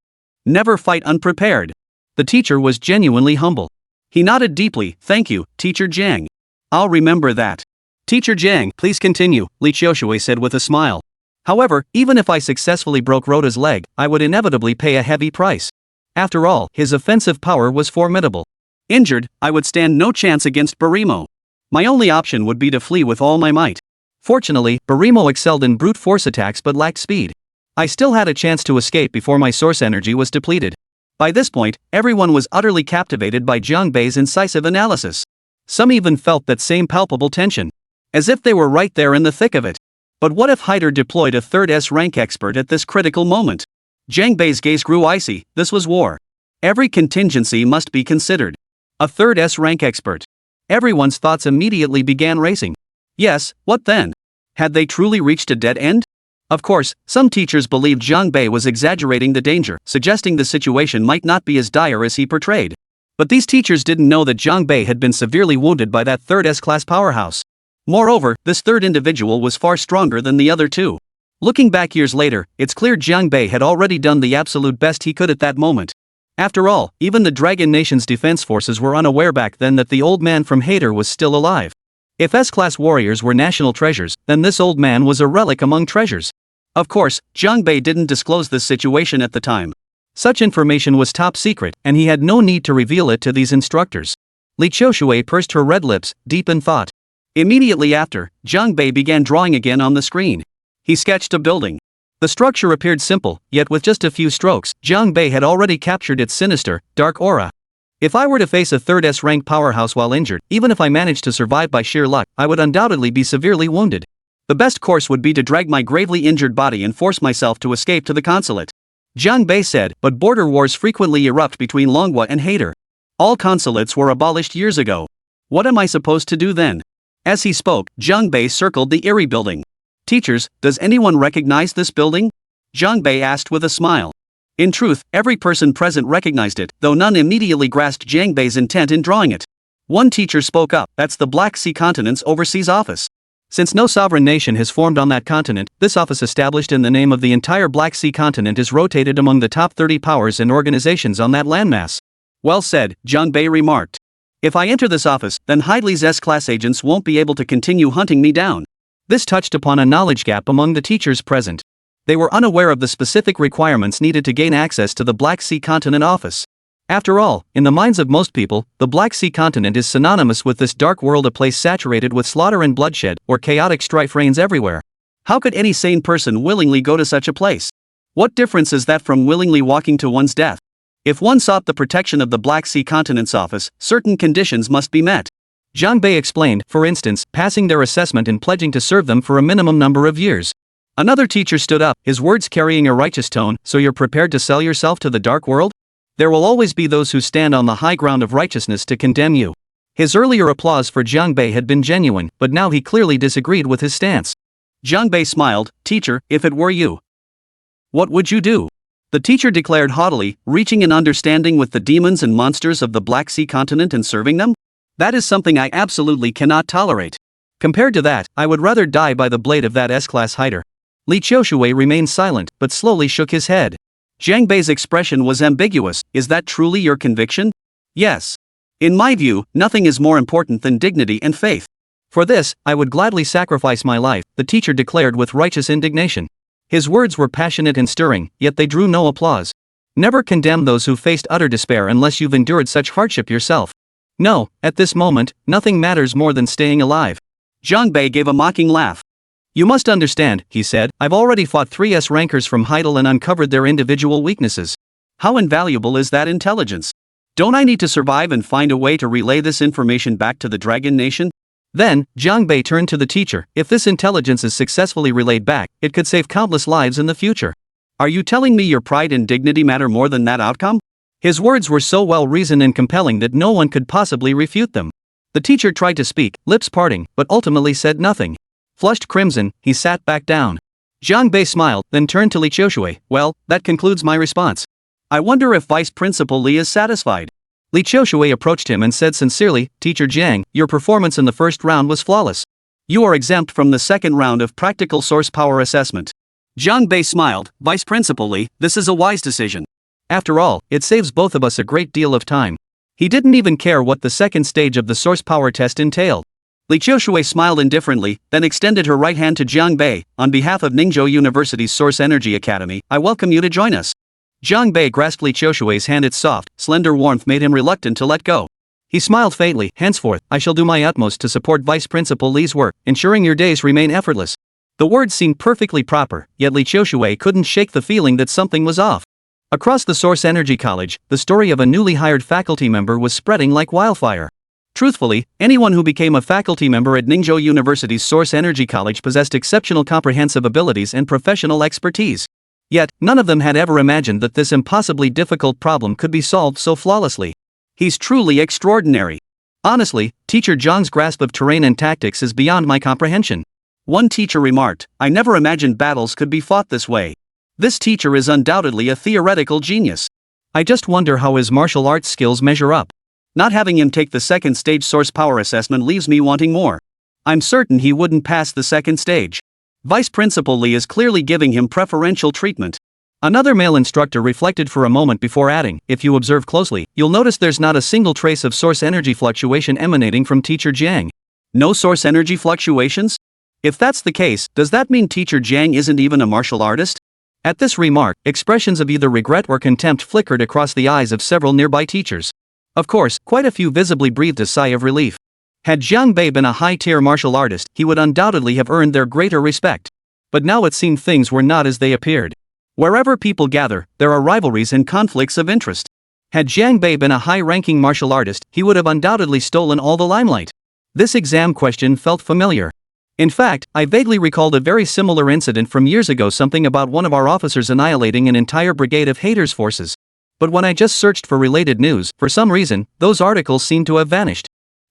Never fight unprepared. The teacher was genuinely humble. He nodded deeply. Thank you, Teacher Jiang. I'll remember that. Teacher Jiang, please continue, Li Qiushui said with a smile. However, even if I successfully broke Rota's leg, I would inevitably pay a heavy price. After all, his offensive power was formidable. Injured, I would stand no chance against Barimo. My only option would be to flee with all my might. Fortunately, Barimo excelled in brute force attacks but lacked speed. I still had a chance to escape before my source energy was depleted. By this point, everyone was utterly captivated by Zhangbei's incisive analysis. Some even felt that same palpable tension. As if they were right there in the thick of it. But what if Haider deployed a third S-rank expert at this critical moment? Zhangbei's gaze grew icy. This was war. Every contingency must be considered. A third S-rank expert. Everyone's thoughts immediately began racing. Yes, what then? Had they truly reached a dead end? Of course, some teachers believed Zhangbei was exaggerating the danger, suggesting the situation might not be as dire as he portrayed. But these teachers didn't know that Zhangbei had been severely wounded by that third S-class powerhouse. Moreover, this third individual was far stronger than the other two. Looking back years later, it's clear Zhangbei had already done the absolute best he could at that moment. After all, even the Dragon Nation's defense forces were unaware back then that the old man from Haider was still alive. If S-class warriors were national treasures, then this old man was a relic among treasures. Of course, Zhangbei didn't disclose this situation at the time. Such information was top secret, and he had no need to reveal it to these instructors. Li Qiushui pursed her red lips, deep in thought. Immediately after, Zhangbei began drawing again on the screen. He sketched a building. The structure appeared simple, yet with just a few strokes, Zhangbei had already captured its sinister, dark aura. If I were to face a third S-rank powerhouse while injured, even if I managed to survive by sheer luck, I would undoubtedly be severely wounded. The best course would be to drag my gravely injured body and force myself to escape to the consulate. Zhangbei said, but border wars frequently erupt between Manhwa and Haider. All consulates were abolished years ago. What am I supposed to do then? As he spoke, Zhangbei circled the eerie building. Teachers, does anyone recognize this building? Zhangbei asked with a smile. In truth, every person present recognized it, though none immediately grasped Zhangbei's intent in drawing it. One teacher spoke up, that's the Black Sea Continent's overseas office. Since no sovereign nation has formed on that continent, this office established in the name of the entire Black Sea continent is rotated among the top 30 powers and organizations on that landmass. Well said, Zhangbei remarked. If I enter this office, then Heidli's S-class agents won't be able to continue hunting me down. This touched upon a knowledge gap among the teachers present. They were unaware of the specific requirements needed to gain access to the Black Sea continent office. After all, in the minds of most people, the Black Sea continent is synonymous with this dark world, a place saturated with slaughter and bloodshed, where chaotic strife reigns everywhere. How could any sane person willingly go to such a place? What difference is that from willingly walking to one's death? If one sought the protection of the Black Sea continent's office, certain conditions must be met. Zhangbei explained, for instance, passing their assessment and pledging to serve them for a minimum number of years. Another teacher stood up, his words carrying a righteous tone. So you're prepared to sell yourself to the dark world? There will always be those who stand on the high ground of righteousness to condemn you. His earlier applause for Zhangbei had been genuine, but now he clearly disagreed with his stance. Zhangbei smiled, teacher, if it were you, what would you do? The teacher declared haughtily, reaching an understanding with the demons and monsters of the Black Sea continent and serving them? That is something I absolutely cannot tolerate. Compared to that, I would rather die by the blade of that S-class Haider. Li Qiushui remained silent, but slowly shook his head. Zhangbei's expression was ambiguous. Is that truly your conviction? Yes. In my view, nothing is more important than dignity and faith. For this, I would gladly sacrifice my life, the teacher declared with righteous indignation. His words were passionate and stirring, yet they drew no applause. Never condemn those who faced utter despair unless you've endured such hardship yourself. No, at this moment, nothing matters more than staying alive. Jiang Bei gave a mocking laugh. You must understand, he said, I've already fought 3S rankers from Heidel and uncovered their individual weaknesses. How invaluable is that intelligence? Don't I need to survive and find a way to relay this information back to the Dragon Nation? Then, Jiang Bei turned to the teacher. If this intelligence is successfully relayed back, it could save countless lives in the future. Are you telling me your pride and dignity matter more than that outcome? His words were so well reasoned and compelling that no one could possibly refute them. The teacher tried to speak, lips parting, but ultimately said nothing. Flushed crimson, he sat back down. Jiang Bei smiled, then turned to Li Qiushui. Well, that concludes my response. I wonder if Vice Principal Li is satisfied. Li Qiushui approached him and said sincerely, Teacher Jiang, your performance in the first round was flawless. You are exempt from the second round of practical source power assessment. Jiang Bei smiled. Vice Principal Li, this is a wise decision. After all, it saves both of us a great deal of time. He didn't even care what the second stage of the source power test entailed. Li Qiushui smiled indifferently, then extended her right hand to Jiang Bei. On behalf of Ningzhou University's Source Energy Academy, I welcome you to join us. Jiang Bei grasped Li Qiushui's hand. Its soft, slender warmth made him reluctant to let go. He smiled faintly. Henceforth, I shall do my utmost to support Vice Principal Li's work, ensuring your days remain effortless. The words seemed perfectly proper, yet Li Qiushui couldn't shake the feeling that something was off. Across the Source Energy College, the story of a newly hired faculty member was spreading like wildfire. Truthfully, anyone who became a faculty member at Ningzhou University's Source Energy College possessed exceptional comprehensive abilities and professional expertise. Yet, none of them had ever imagined that this impossibly difficult problem could be solved so flawlessly. He's truly extraordinary. Honestly, Teacher Zhang's grasp of terrain and tactics is beyond my comprehension. One teacher remarked, I never imagined battles could be fought this way. This teacher is undoubtedly a theoretical genius. I just wonder how his martial arts skills measure up. Not having him take the second stage source power assessment leaves me wanting more. I'm certain he wouldn't pass the second stage. Vice Principal Li is clearly giving him preferential treatment. Another male instructor reflected for a moment before adding, if you observe closely, you'll notice there's not a single trace of source energy fluctuation emanating from Teacher Jiang. No source energy fluctuations? If that's the case, does that mean Teacher Jiang isn't even a martial artist? At this remark, expressions of either regret or contempt flickered across the eyes of several nearby teachers. Of course, quite a few visibly breathed a sigh of relief. Had Jiang Bei been a high-tier martial artist, he would undoubtedly have earned their greater respect. But now it seemed things were not as they appeared. Wherever people gather, there are rivalries and conflicts of interest. Had Jiang Bei been a high-ranking martial artist, he would have undoubtedly stolen all the limelight. This exam question felt familiar. In fact, I vaguely recalled a very similar incident from years ago, something about one of our officers annihilating an entire brigade of haters' forces. But when I just searched for related news, for some reason, those articles seemed to have vanished.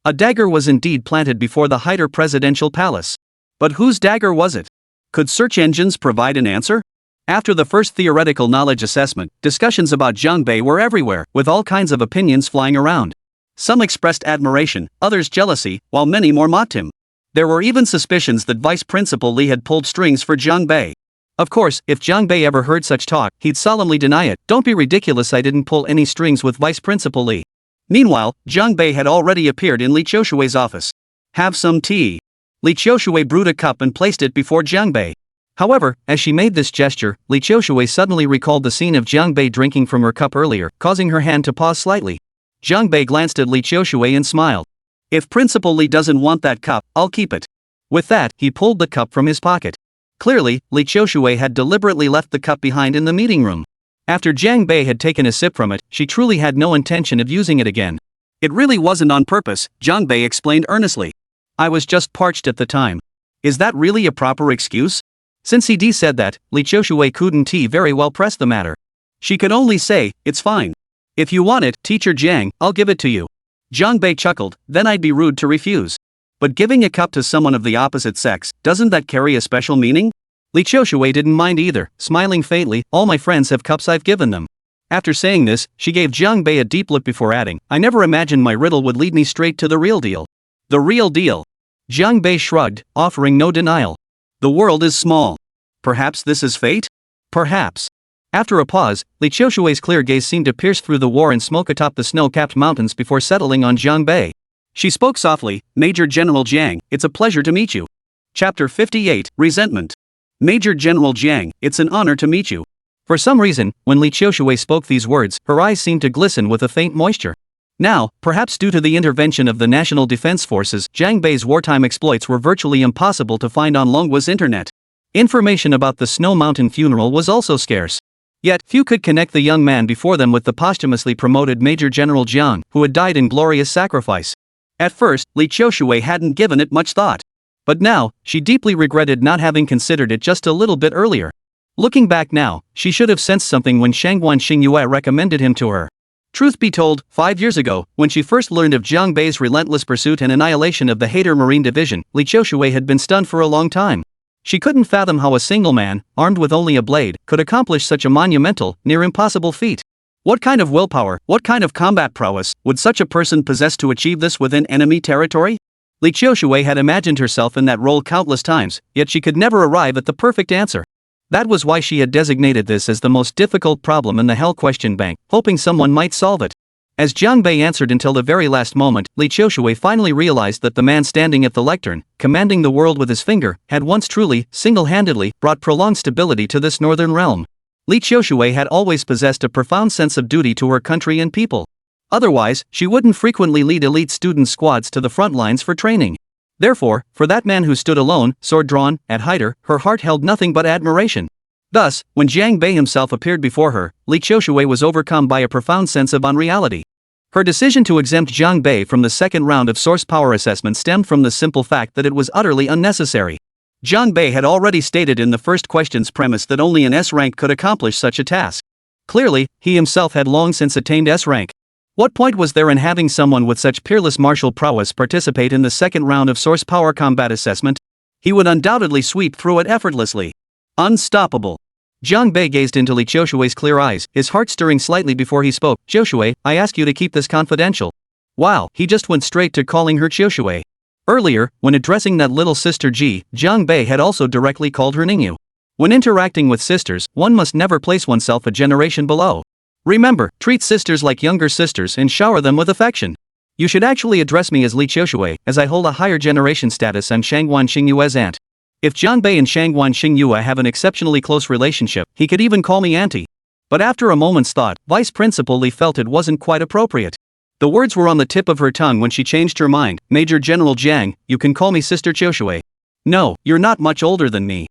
A dagger was indeed planted before the Haider presidential palace. But whose dagger was it? Could search engines provide an answer? After the first theoretical knowledge assessment, discussions about Jiang Bei were everywhere, with all kinds of opinions flying around. Some expressed admiration, others jealousy, while many more mocked him. There were even suspicions that Vice Principal Li had pulled strings for Jiang Bei. Of course, if Jiang Bei ever heard such talk, he'd solemnly deny it. Don't be ridiculous, I didn't pull any strings with Vice Principal Li. Meanwhile, Jiang Bei had already appeared in Li Qiushui's office. Have some tea. Li Qiushui brewed a cup and placed it before Jiang Bei. However, as she made this gesture, Li Qiushui suddenly recalled the scene of Jiang Bei drinking from her cup earlier, causing her hand to pause slightly. Jiang Bei glanced at Li Qiushui and smiled. If Principal Li doesn't want that cup, I'll keep it. With that, he pulled the cup from his pocket. Clearly, Li Qiushui had deliberately left the cup behind in the meeting room. After Jiang Bei had taken a sip from it, she truly had no intention of using it again. It really wasn't on purpose, Jiang Bei explained earnestly. I was just parched at the time. Is that really a proper excuse? Since he said that, Li Qiushui couldn't very well press the matter. She could only say, it's fine. If you want it, Teacher Jiang, I'll give it to you. Jiang Bei chuckled, then I'd be rude to refuse. But giving a cup to someone of the opposite sex, doesn't that carry a special meaning? Li Qiushui didn't mind either, smiling faintly, all my friends have cups, I've given them. After saying this, she gave Jiang Bei a deep look before adding, I never imagined my riddle would lead me straight to the real deal. The real deal. Jiang Bei shrugged, offering no denial. The world is small. Perhaps this is fate? Perhaps. After a pause, Li Qiushui's clear gaze seemed to pierce through the war and smoke atop the snow-capped mountains before settling on Jiang Bei. She spoke softly, Major General Jiang, it's a pleasure to meet you. Chapter 58, Resentment. Major General Jiang, it's an honor to meet you. For some reason, when Li Qiushui spoke these words, her eyes seemed to glisten with a faint moisture. Now, perhaps due to the intervention of the National Defense Forces, Jiang Bei's wartime exploits were virtually impossible to find on Longhua's internet. Information about the Snow Mountain funeral was also scarce. Yet, few could connect the young man before them with the posthumously promoted Major General Jiang, who had died in glorious sacrifice. At first, Li Qiushui hadn't given it much thought. But now, she deeply regretted not having considered it just a little bit earlier. Looking back now, she should have sensed something when Shangguan Xingyue recommended him to her. Truth be told, 5 years ago, when she first learned of Jiang Bei's relentless pursuit and annihilation of the Hater Marine Division, Li Qiushui had been stunned for a long time. She couldn't fathom how a single man, armed with only a blade, could accomplish such a monumental, near-impossible feat. What kind of willpower, what kind of combat prowess, would such a person possess to achieve this within enemy territory? Li Qiushui had imagined herself in that role countless times, yet she could never arrive at the perfect answer. That was why she had designated this as the most difficult problem in the Hell Question Bank, hoping someone might solve it. As Jiang Bei answered until the very last moment, Li Qiushui finally realized that the man standing at the lectern, commanding the world with his finger, had once truly, single-handedly, brought prolonged stability to this northern realm. Li Qiushui had always possessed a profound sense of duty to her country and people. Otherwise, she wouldn't frequently lead elite student squads to the front lines for training. Therefore, for that man who stood alone, sword drawn, at Haiter, her heart held nothing but admiration. Thus, when Jiang Bei himself appeared before her, Li Qiushui was overcome by a profound sense of unreality. Her decision to exempt Jiang Bei from the second round of source power assessment stemmed from the simple fact that it was utterly unnecessary. Jiang Bei had already stated in the first question's premise that only an S rank could accomplish such a task. Clearly, he himself had long since attained S rank. What point was there in having someone with such peerless martial prowess participate in the second round of source power combat assessment? He would undoubtedly sweep through it effortlessly. Unstoppable. Jiang Bei gazed into Li Qiushui's clear eyes, his heart stirring slightly before he spoke. Qiushui, I ask you to keep this confidential. Wow, he just went straight to calling her Qiushui. Earlier, when addressing that little sister Ji, Jiang Bei had also directly called her Ningyu. When interacting with sisters, one must never place oneself a generation below. Remember, treat sisters like younger sisters and shower them with affection. You should actually address me as Li Qiushui, as I hold a higher generation status and Shangguan Xingyue's aunt. If Jiang Bei and Shangguan Xingyue have an exceptionally close relationship, he could even call me auntie. But after a moment's thought, Vice Principal Li felt it wasn't quite appropriate. The words were on the tip of her tongue when she changed her mind. Major General Jiang, you can call me Sister Qiushui. No, you're not much older than me.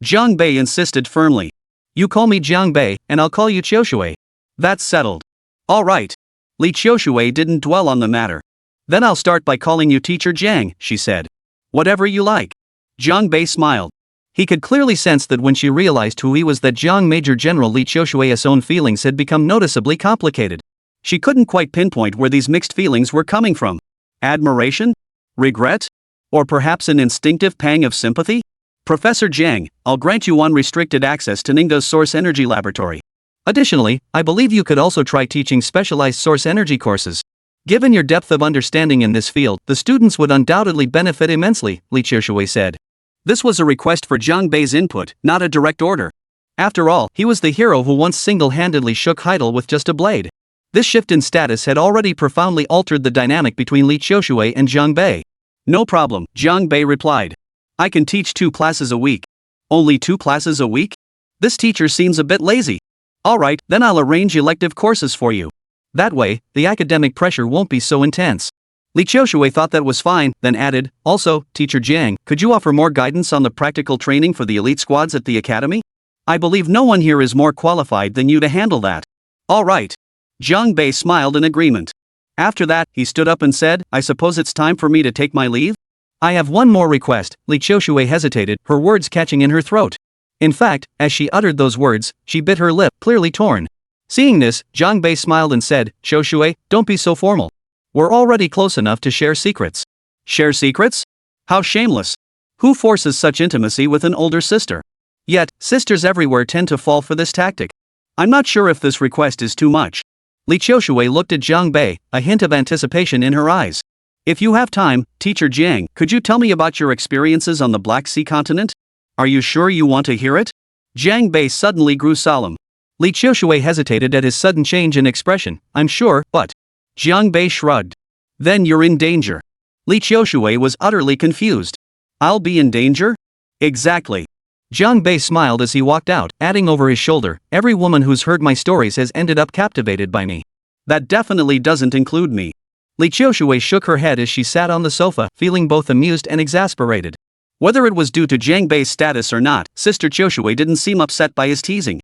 Jiang Bei insisted firmly. You call me Jiang Bei, and I'll call you Qiushui. That's settled. All right. Li Qiushui didn't dwell on the matter. Then I'll start by calling you Teacher Jiang, she said. Whatever you like. Jiang Bei smiled. He could clearly sense that when she realized who he was that Jiang Major General Li Qiushui's own feelings had become noticeably complicated. She couldn't quite pinpoint where these mixed feelings were coming from. Admiration? Regret? Or perhaps an instinctive pang of sympathy? Professor Jiang, I'll grant you unrestricted access to Ningguo's Source Energy Laboratory. Additionally, I believe you could also try teaching specialized source energy courses. Given your depth of understanding in this field, the students would undoubtedly benefit immensely, Li Qiushui said. This was a request for Jiang Bei's input, not a direct order. After all, he was the hero who once single-handedly shook Heidel with just a blade. This shift in status had already profoundly altered the dynamic between Li Qiushui and Jiang Bei. No problem, Jiang Bei replied. I can teach 2 classes a week. Only 2 classes a week? This teacher seems a bit lazy. Alright, then I'll arrange elective courses for you. That way, the academic pressure won't be so intense. Li Qiushui thought that was fine, then added, also, Teacher Jiang, could you offer more guidance on the practical training for the elite squads at the academy? I believe no one here is more qualified than you to handle that. All right. Jiang Bei smiled in agreement. After that, he stood up and said, I suppose it's time for me to take my leave? I have one more request. Li Qiushui hesitated, her words catching in her throat. In fact, as she uttered those words, she bit her lip, clearly torn. Seeing this, Jiang Bei smiled and said, Qiushui, don't be so formal. We're already close enough to share secrets. Share secrets? How shameless. Who forces such intimacy with an older sister? Yet, sisters everywhere tend to fall for this tactic. I'm not sure if this request is too much. Li Qiushui looked at Jiang Bei, a hint of anticipation in her eyes. If you have time, Teacher Jiang, could you tell me about your experiences on the Black Sea continent? Are you sure you want to hear it? Jiang Bei suddenly grew solemn. Li Qiushui hesitated at his sudden change in expression. I'm sure, but. Jiang Bei shrugged. Then you're in danger. Li Qiushui was utterly confused. I'll be in danger? Exactly. Jiang Bei smiled as he walked out, adding over his shoulder, every woman who's heard my stories has ended up captivated by me. That definitely doesn't include me. Li Qiushui shook her head as she sat on the sofa, feeling both amused and exasperated. Whether it was due to Jiang Bei's status or not, Sister Qiushui didn't seem upset by his teasing.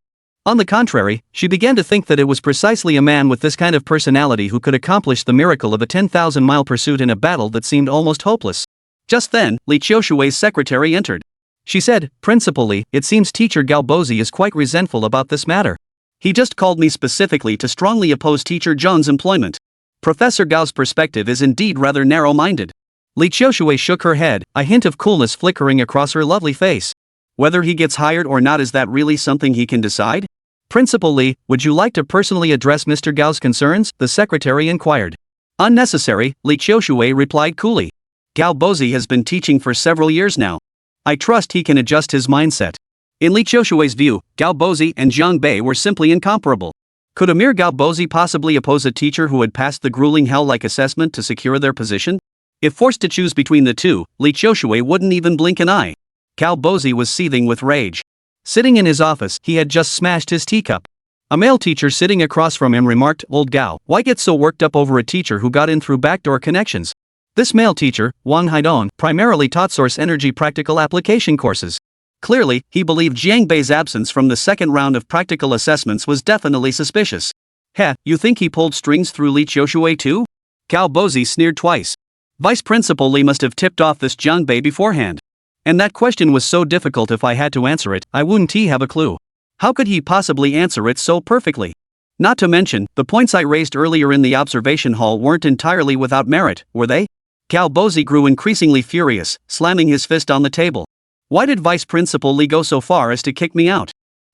On the contrary, she began to think that it was precisely a man with this kind of personality who could accomplish the miracle of a 10,000-mile pursuit in a battle that seemed almost hopeless. Just then, Li Qiushui's secretary entered. She said, Principal Li, it seems teacher Gao Bozi is quite resentful about this matter. He just called me specifically to strongly oppose teacher Zhang's employment. Professor Gao's perspective is indeed rather narrow-minded. Li Qiushui shook her head, a hint of coolness flickering across her lovely face. Whether he gets hired or not, is that really something he can decide? Principal Li, would you like to personally address Mr. Gao's concerns? The secretary inquired. Unnecessary, Li Qiushui replied coolly. Gao Bozi has been teaching for several years now. I trust he can adjust his mindset. In Li Qiushui's view, Gao Bozi and Jiang Bei were simply incomparable. Could a mere Gao Bozi possibly oppose a teacher who had passed the grueling hell-like assessment to secure their position? If forced to choose between the two, Li Qiushui wouldn't even blink an eye. Gao Bozi was seething with rage. Sitting in his office, he had just smashed his teacup. A male teacher sitting across from him remarked, Old Gao, why get so worked up over a teacher who got in through backdoor connections? This male teacher, Wang Haidong, primarily taught source energy practical application courses. Clearly, he believed Jiang Bei's absence from the second round of practical assessments was definitely suspicious. Heh, you think he pulled strings through Li Qiushui too? Gao Bozi sneered twice. Vice Principal Li must have tipped off this Jiang Bei beforehand. And that question was so difficult, if I had to answer it, I wouldn't have a clue. How could he possibly answer it so perfectly? Not to mention, the points I raised earlier in the observation hall weren't entirely without merit, were they? Gao Bozi grew increasingly furious, slamming his fist on the table. Why did Vice Principal Li go so far as to kick me out?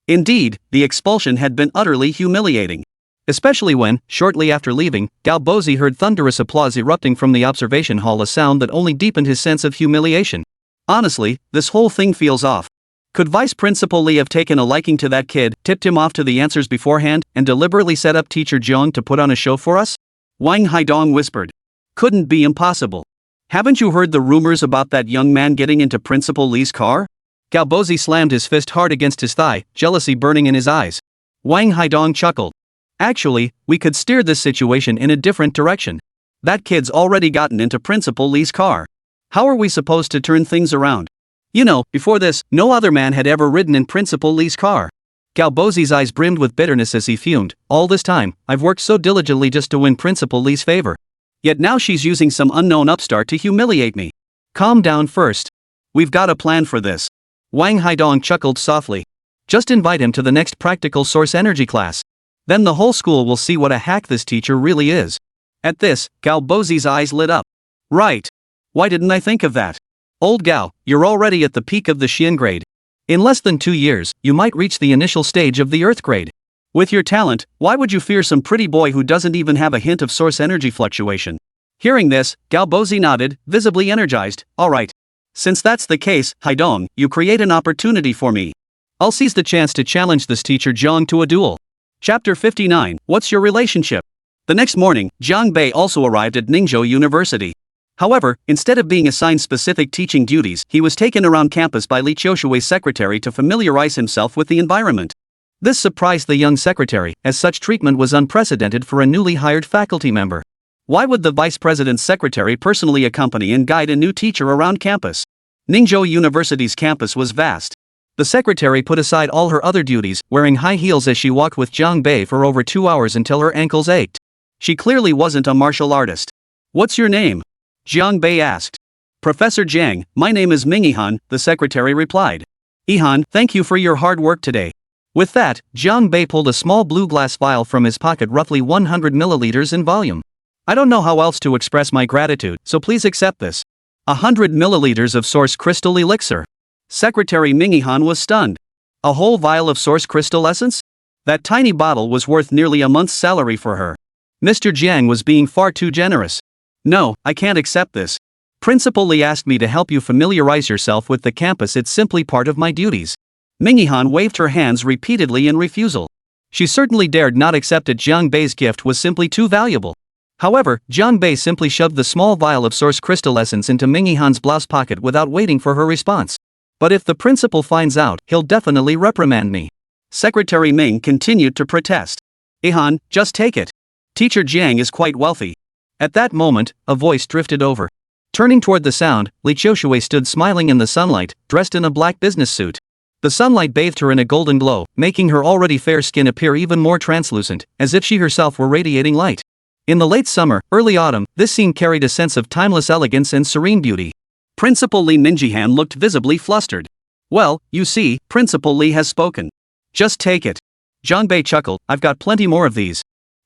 Indeed, the expulsion had been utterly humiliating. Especially when, shortly after leaving, Gao Bozi heard thunderous applause erupting from the observation hall, a sound that only deepened his sense of humiliation. Honestly, this whole thing feels off. Could Vice Principal Li have taken a liking to that kid, tipped him off to the answers beforehand, and deliberately set up teacher Zhang to put on a show for us? Wang Haidong whispered. Couldn't be impossible. Haven't you heard the rumors about that young man getting into Principal Li's car? Gao Bozi slammed his fist hard against his thigh, jealousy burning in his eyes. Wang Haidong chuckled. Actually, we could steer this situation in a different direction. That kid's already gotten into Principal Li's car. How are we supposed to turn things around? You know, before this, no other man had ever ridden in Principal Li's car. Gao Bozi's eyes brimmed with bitterness as he fumed. All this time, I've worked so diligently just to win Principal Li's favor. Yet now she's using some unknown upstart to humiliate me. Calm down first. We've got a plan for this. Wang Haidong chuckled softly. Just invite him to the next practical source energy class. Then the whole school will see what a hack this teacher really is. At this, Gao Bozi's eyes lit up. Right. Why didn't I think of that? Old Gao, you're already at the peak of the Xian grade. In less than 2 years, you might reach the initial stage of the Earth grade. With your talent, why would you fear some pretty boy who doesn't even have a hint of source energy fluctuation? Hearing this, Gao Bozi nodded, visibly energized. Alright. Since that's the case, Haidong, you create an opportunity for me. I'll seize the chance to challenge this teacher Zhang to a duel. Chapter 59, What's your relationship? The next morning, Jiang Bei also arrived at Ningzhou University. However, instead of being assigned specific teaching duties, he was taken around campus by Li Qiushui's secretary to familiarize himself with the environment. This surprised the young secretary, as such treatment was unprecedented for a newly hired faculty member. Why would the vice president's secretary personally accompany and guide a new teacher around campus? Ningzhou University's campus was vast. The secretary put aside all her other duties, wearing high heels as she walked with Jiang Bei for over 2 hours until her ankles ached. She clearly wasn't a martial artist. What's your name? Jiang Bei asked. Professor Jiang, my name is Ming Yihan, the secretary replied. Yihan, thank you for your hard work today. With that, Jiang Bei pulled a small blue glass vial from his pocket, roughly 100 milliliters in volume. I don't know how else to express my gratitude, so please accept this. 100 milliliters of source crystal elixir. Secretary Ming Yihan was stunned. A whole vial of source crystal essence? That tiny bottle was worth nearly a month's salary for her. Mr. Jiang was being far too generous. No, I can't accept this. Principal Li asked me to help you familiarize yourself with the campus. It's simply part of my duties. Ming Yihan waved her hands repeatedly in refusal. She certainly dared not accept it. Jiang Bei's gift was simply too valuable. However, Jiang Bei simply shoved the small vial of source crystal essence into Ming Yihan's blouse pocket without waiting for her response. But if the principal finds out, he'll definitely reprimand me. Secretary Ming continued to protest. Yihan, just take it. Teacher Jiang is quite wealthy. At that moment, a voice drifted over. Turning toward the sound, Li Qiushui stood smiling in the sunlight, dressed in a black business suit. The sunlight bathed her in a golden glow, making her already fair skin appear even more translucent, as if she herself were radiating light. In the late summer, early autumn, this scene carried a sense of timeless elegance and serene beauty. Principal Li Minjihan looked visibly flustered. Well, you see, Principal Li has spoken. Just take it. Jiang Bei chuckled, I've got plenty more of these.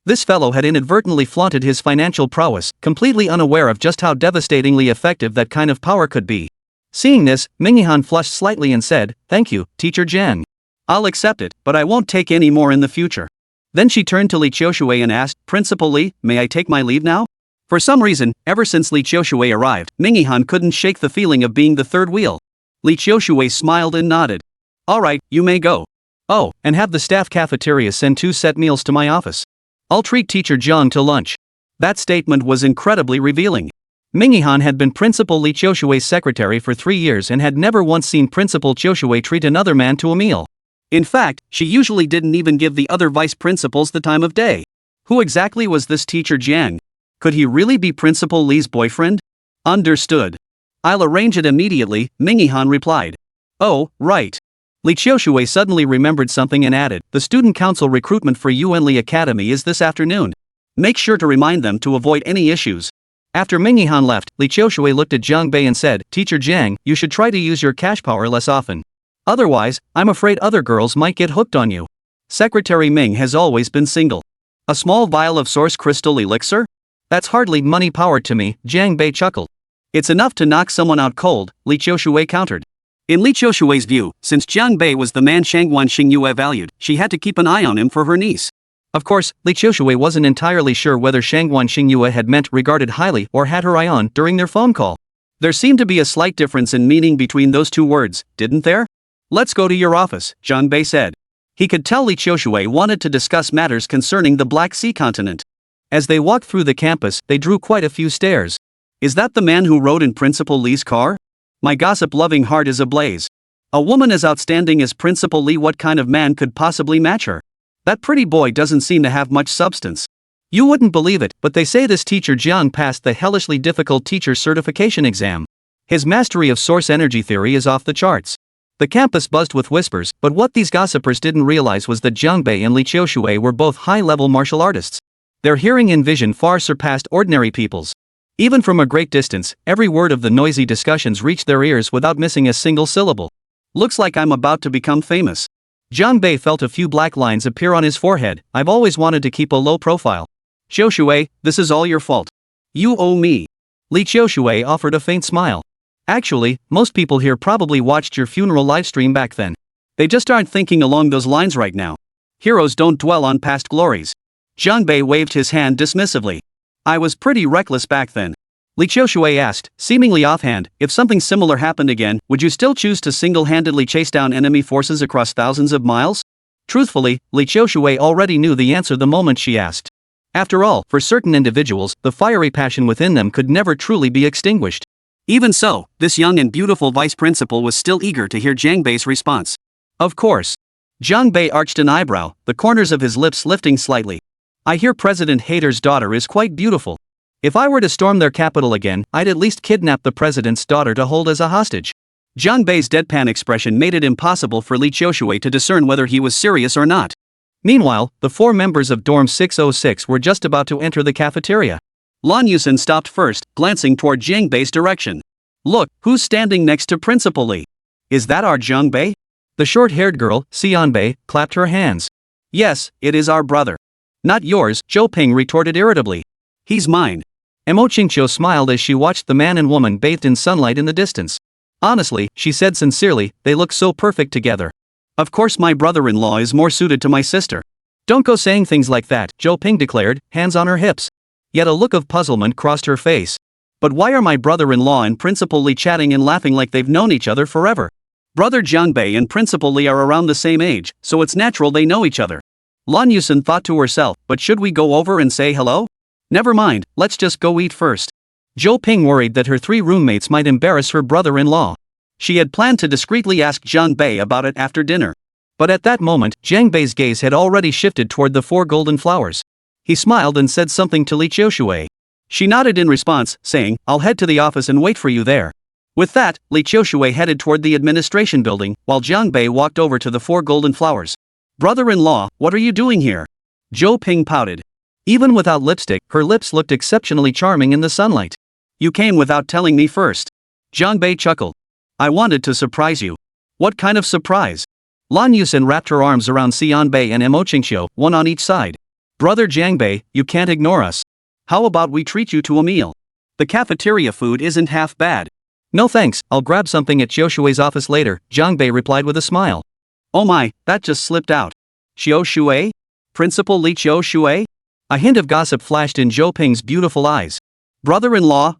This fellow had inadvertently flaunted his financial prowess, completely unaware of just how devastatingly effective that kind of power could be. Seeing this, Ming Yihan flushed slightly and said, Thank you, Teacher Jiang. I'll accept it, but I won't take any more in the future. Then she turned to Li Qiushui and asked, Principal Li, may I take my leave now? For some reason, ever since Li Qiushui arrived, Ming Yihan couldn't shake the feeling of being the third wheel. Li Qiushui smiled and nodded. All right, you may go. Oh, and have the staff cafeteria send 2 set meals to my office. I'll treat Teacher Jiang to lunch. That statement was incredibly revealing. Ming Yihan had been Principal Li Qiushui's secretary for 3 years and had never once seen Principal Qiushui treat another man to a meal. In fact, she usually didn't even give the other vice principals the time of day. Who exactly was this Teacher Jiang? Could he really be Principal Li's boyfriend? Understood. I'll arrange it immediately, Ming Yihan replied. Oh, right. Li Qiushui suddenly remembered something and added, the student council recruitment for Yuanli Academy is this afternoon. Make sure to remind them to avoid any issues. After Ming Yihan left, Li Qiushui looked at Jiang Bei and said, Teacher Jiang, you should try to use your cash power less often. Otherwise, I'm afraid other girls might get hooked on you. Secretary Ming has always been single. A small vial of source crystal elixir? That's hardly money power to me, Jiang Bei chuckled. It's enough to knock someone out cold, Li Qiushui countered. In Li Qiushui's view, since Jiang Bei was the man Shangguan Xingyue valued, she had to keep an eye on him for her niece. Of course, Li Qiushui wasn't entirely sure whether Shangguan Xingyue had meant regarded highly or had her eye on during their phone call. There seemed to be a slight difference in meaning between those two words, didn't there? Let's go to your office, Jiang Bei said. He could tell Li Qiushui wanted to discuss matters concerning the Black Sea continent. As they walked through the campus, they drew quite a few stares. Is that the man who rode in Principal Li's car? My gossip-loving heart is ablaze. A woman as outstanding as Principal Li, what kind of man could possibly match her? That pretty boy doesn't seem to have much substance. You wouldn't believe it, but they say this Teacher Jiang passed the hellishly difficult teacher certification exam. His mastery of source energy theory is off the charts. The campus buzzed with whispers, but what these gossipers didn't realize was that Jiang Bei and Li Qiushui were both high-level martial artists. Their hearing and vision far surpassed ordinary people's. Even from a great distance, every word of the noisy discussions reached their ears without missing a single syllable. Looks like I'm about to become famous. Jiang Bei felt a few black lines appear on his forehead. I've always wanted to keep a low profile. Qiushui, this is all your fault. You owe me. Li Qiushui offered a faint smile. Actually, most people here probably watched your funeral livestream back then. They just aren't thinking along those lines right now. Heroes don't dwell on past glories. Jiang Bei waved his hand dismissively. I was pretty reckless back then. Li Qiushui asked, seemingly offhand, if something similar happened again, would you still choose to single-handedly chase down enemy forces across thousands of miles? Truthfully, Li Qiushui already knew the answer the moment she asked. After all, for certain individuals, the fiery passion within them could never truly be extinguished. Even so, this young and beautiful vice principal was still eager to hear Jiang Bei's response. Of course. Jiang Bei arched an eyebrow, the corners of his lips lifting slightly. I hear President Hader's daughter is quite beautiful. If I were to storm their capital again, I'd at least kidnap the president's daughter to hold as a hostage. Jiang Bei's deadpan expression made it impossible for Li Qiushui to discern whether he was serious or not. Meanwhile, the 4 members of Dorm 606 were just about to enter the cafeteria. Lan Yusen stopped first, glancing toward Jiang Bei's direction. Look, who's standing next to Principal Li? Is that our Jiang Bei? The short-haired girl, Xian Bei, clapped her hands. Yes, it is our brother. Not yours, Zhou Ping retorted irritably. He's mine. Mo Qingqiu smiled as she watched the man and woman bathed in sunlight in the distance. Honestly, she said sincerely, they look so perfect together. Of course my brother-in-law is more suited to my sister. Don't go saying things like that, Zhou Ping declared, hands on her hips. Yet a look of puzzlement crossed her face. But why are my brother-in-law and Principal Li chatting and laughing like they've known each other forever? Brother Jiang Bei and Principal Li are around the same age, so it's natural they know each other. Lan Yusin thought to herself, but should we go over and say hello? Never mind, let's just go eat first. Zhou Ping worried that her 3 roommates might embarrass her brother-in-law. She had planned to discreetly ask Jiang Bei about it after dinner. But at that moment, Jiang Bei's gaze had already shifted toward the 4 golden flowers. He smiled and said something to Li Qiushui. She nodded in response, saying, I'll head to the office and wait for you there. With that, Li Qiushui headed toward the administration building, while Jiang Bei walked over to the 4 golden flowers. Brother-in-law, what are you doing here? Zhou Ping pouted. Even without lipstick, her lips looked exceptionally charming in the sunlight. You came without telling me first. Jiang Bei chuckled. I wanted to surprise you. What kind of surprise? Lan Yusin wrapped her arms around Xian Bei and Mo Qingxiu, one on each side. Brother Jiang Bei, you can't ignore us. How about we treat you to a meal? The cafeteria food isn't half bad. No thanks, I'll grab something at Qiushui's office later, Jiang Bei replied with a smile. Oh my, that just slipped out. Qiushui? Principal Li Qiushui? A hint of gossip flashed in Zhou Ping's beautiful eyes. Brother-in-law,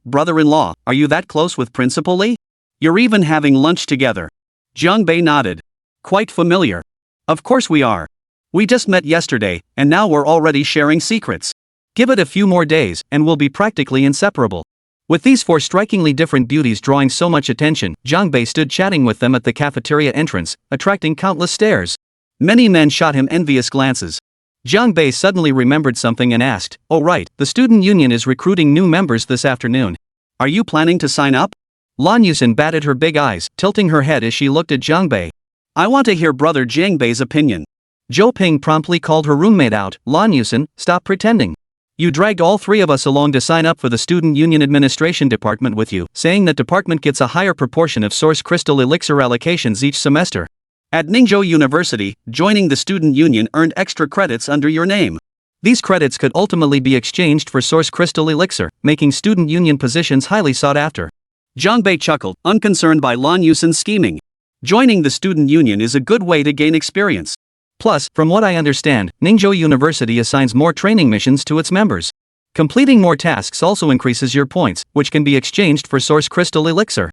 are you that close with Principal Li? You're even having lunch together. Jiang Bei nodded. Quite familiar. Of course we are. We just met yesterday, and now we're already sharing secrets. Give it a few more days, and we'll be practically inseparable. With these 4 strikingly different beauties drawing so much attention, Jiang Bei stood chatting with them at the cafeteria entrance, attracting countless stares. Many men shot him envious glances. Jiang Bei suddenly remembered something and asked, Oh right, the student union is recruiting new members this afternoon. Are you planning to sign up? Lan Yusin batted her big eyes, tilting her head as she looked at Jiang Bei. I want to hear Brother Jiang Bei's opinion. Zhou Ping promptly called her roommate out. Lan Yusin, stop pretending. You dragged all 3 of us along to sign up for the Student Union Administration Department with you, saying that department gets a higher proportion of Source Crystal Elixir allocations each semester. At Ningzhou University, joining the Student Union earned extra credits under your name. These credits could ultimately be exchanged for Source Crystal Elixir, making Student Union positions highly sought after. Jiang Bei chuckled, unconcerned by Lan Yusin's scheming. Joining the Student Union is a good way to gain experience. Plus, from what I understand, Ningzhou University assigns more training missions to its members. Completing more tasks also increases your points, which can be exchanged for Source Crystal Elixir.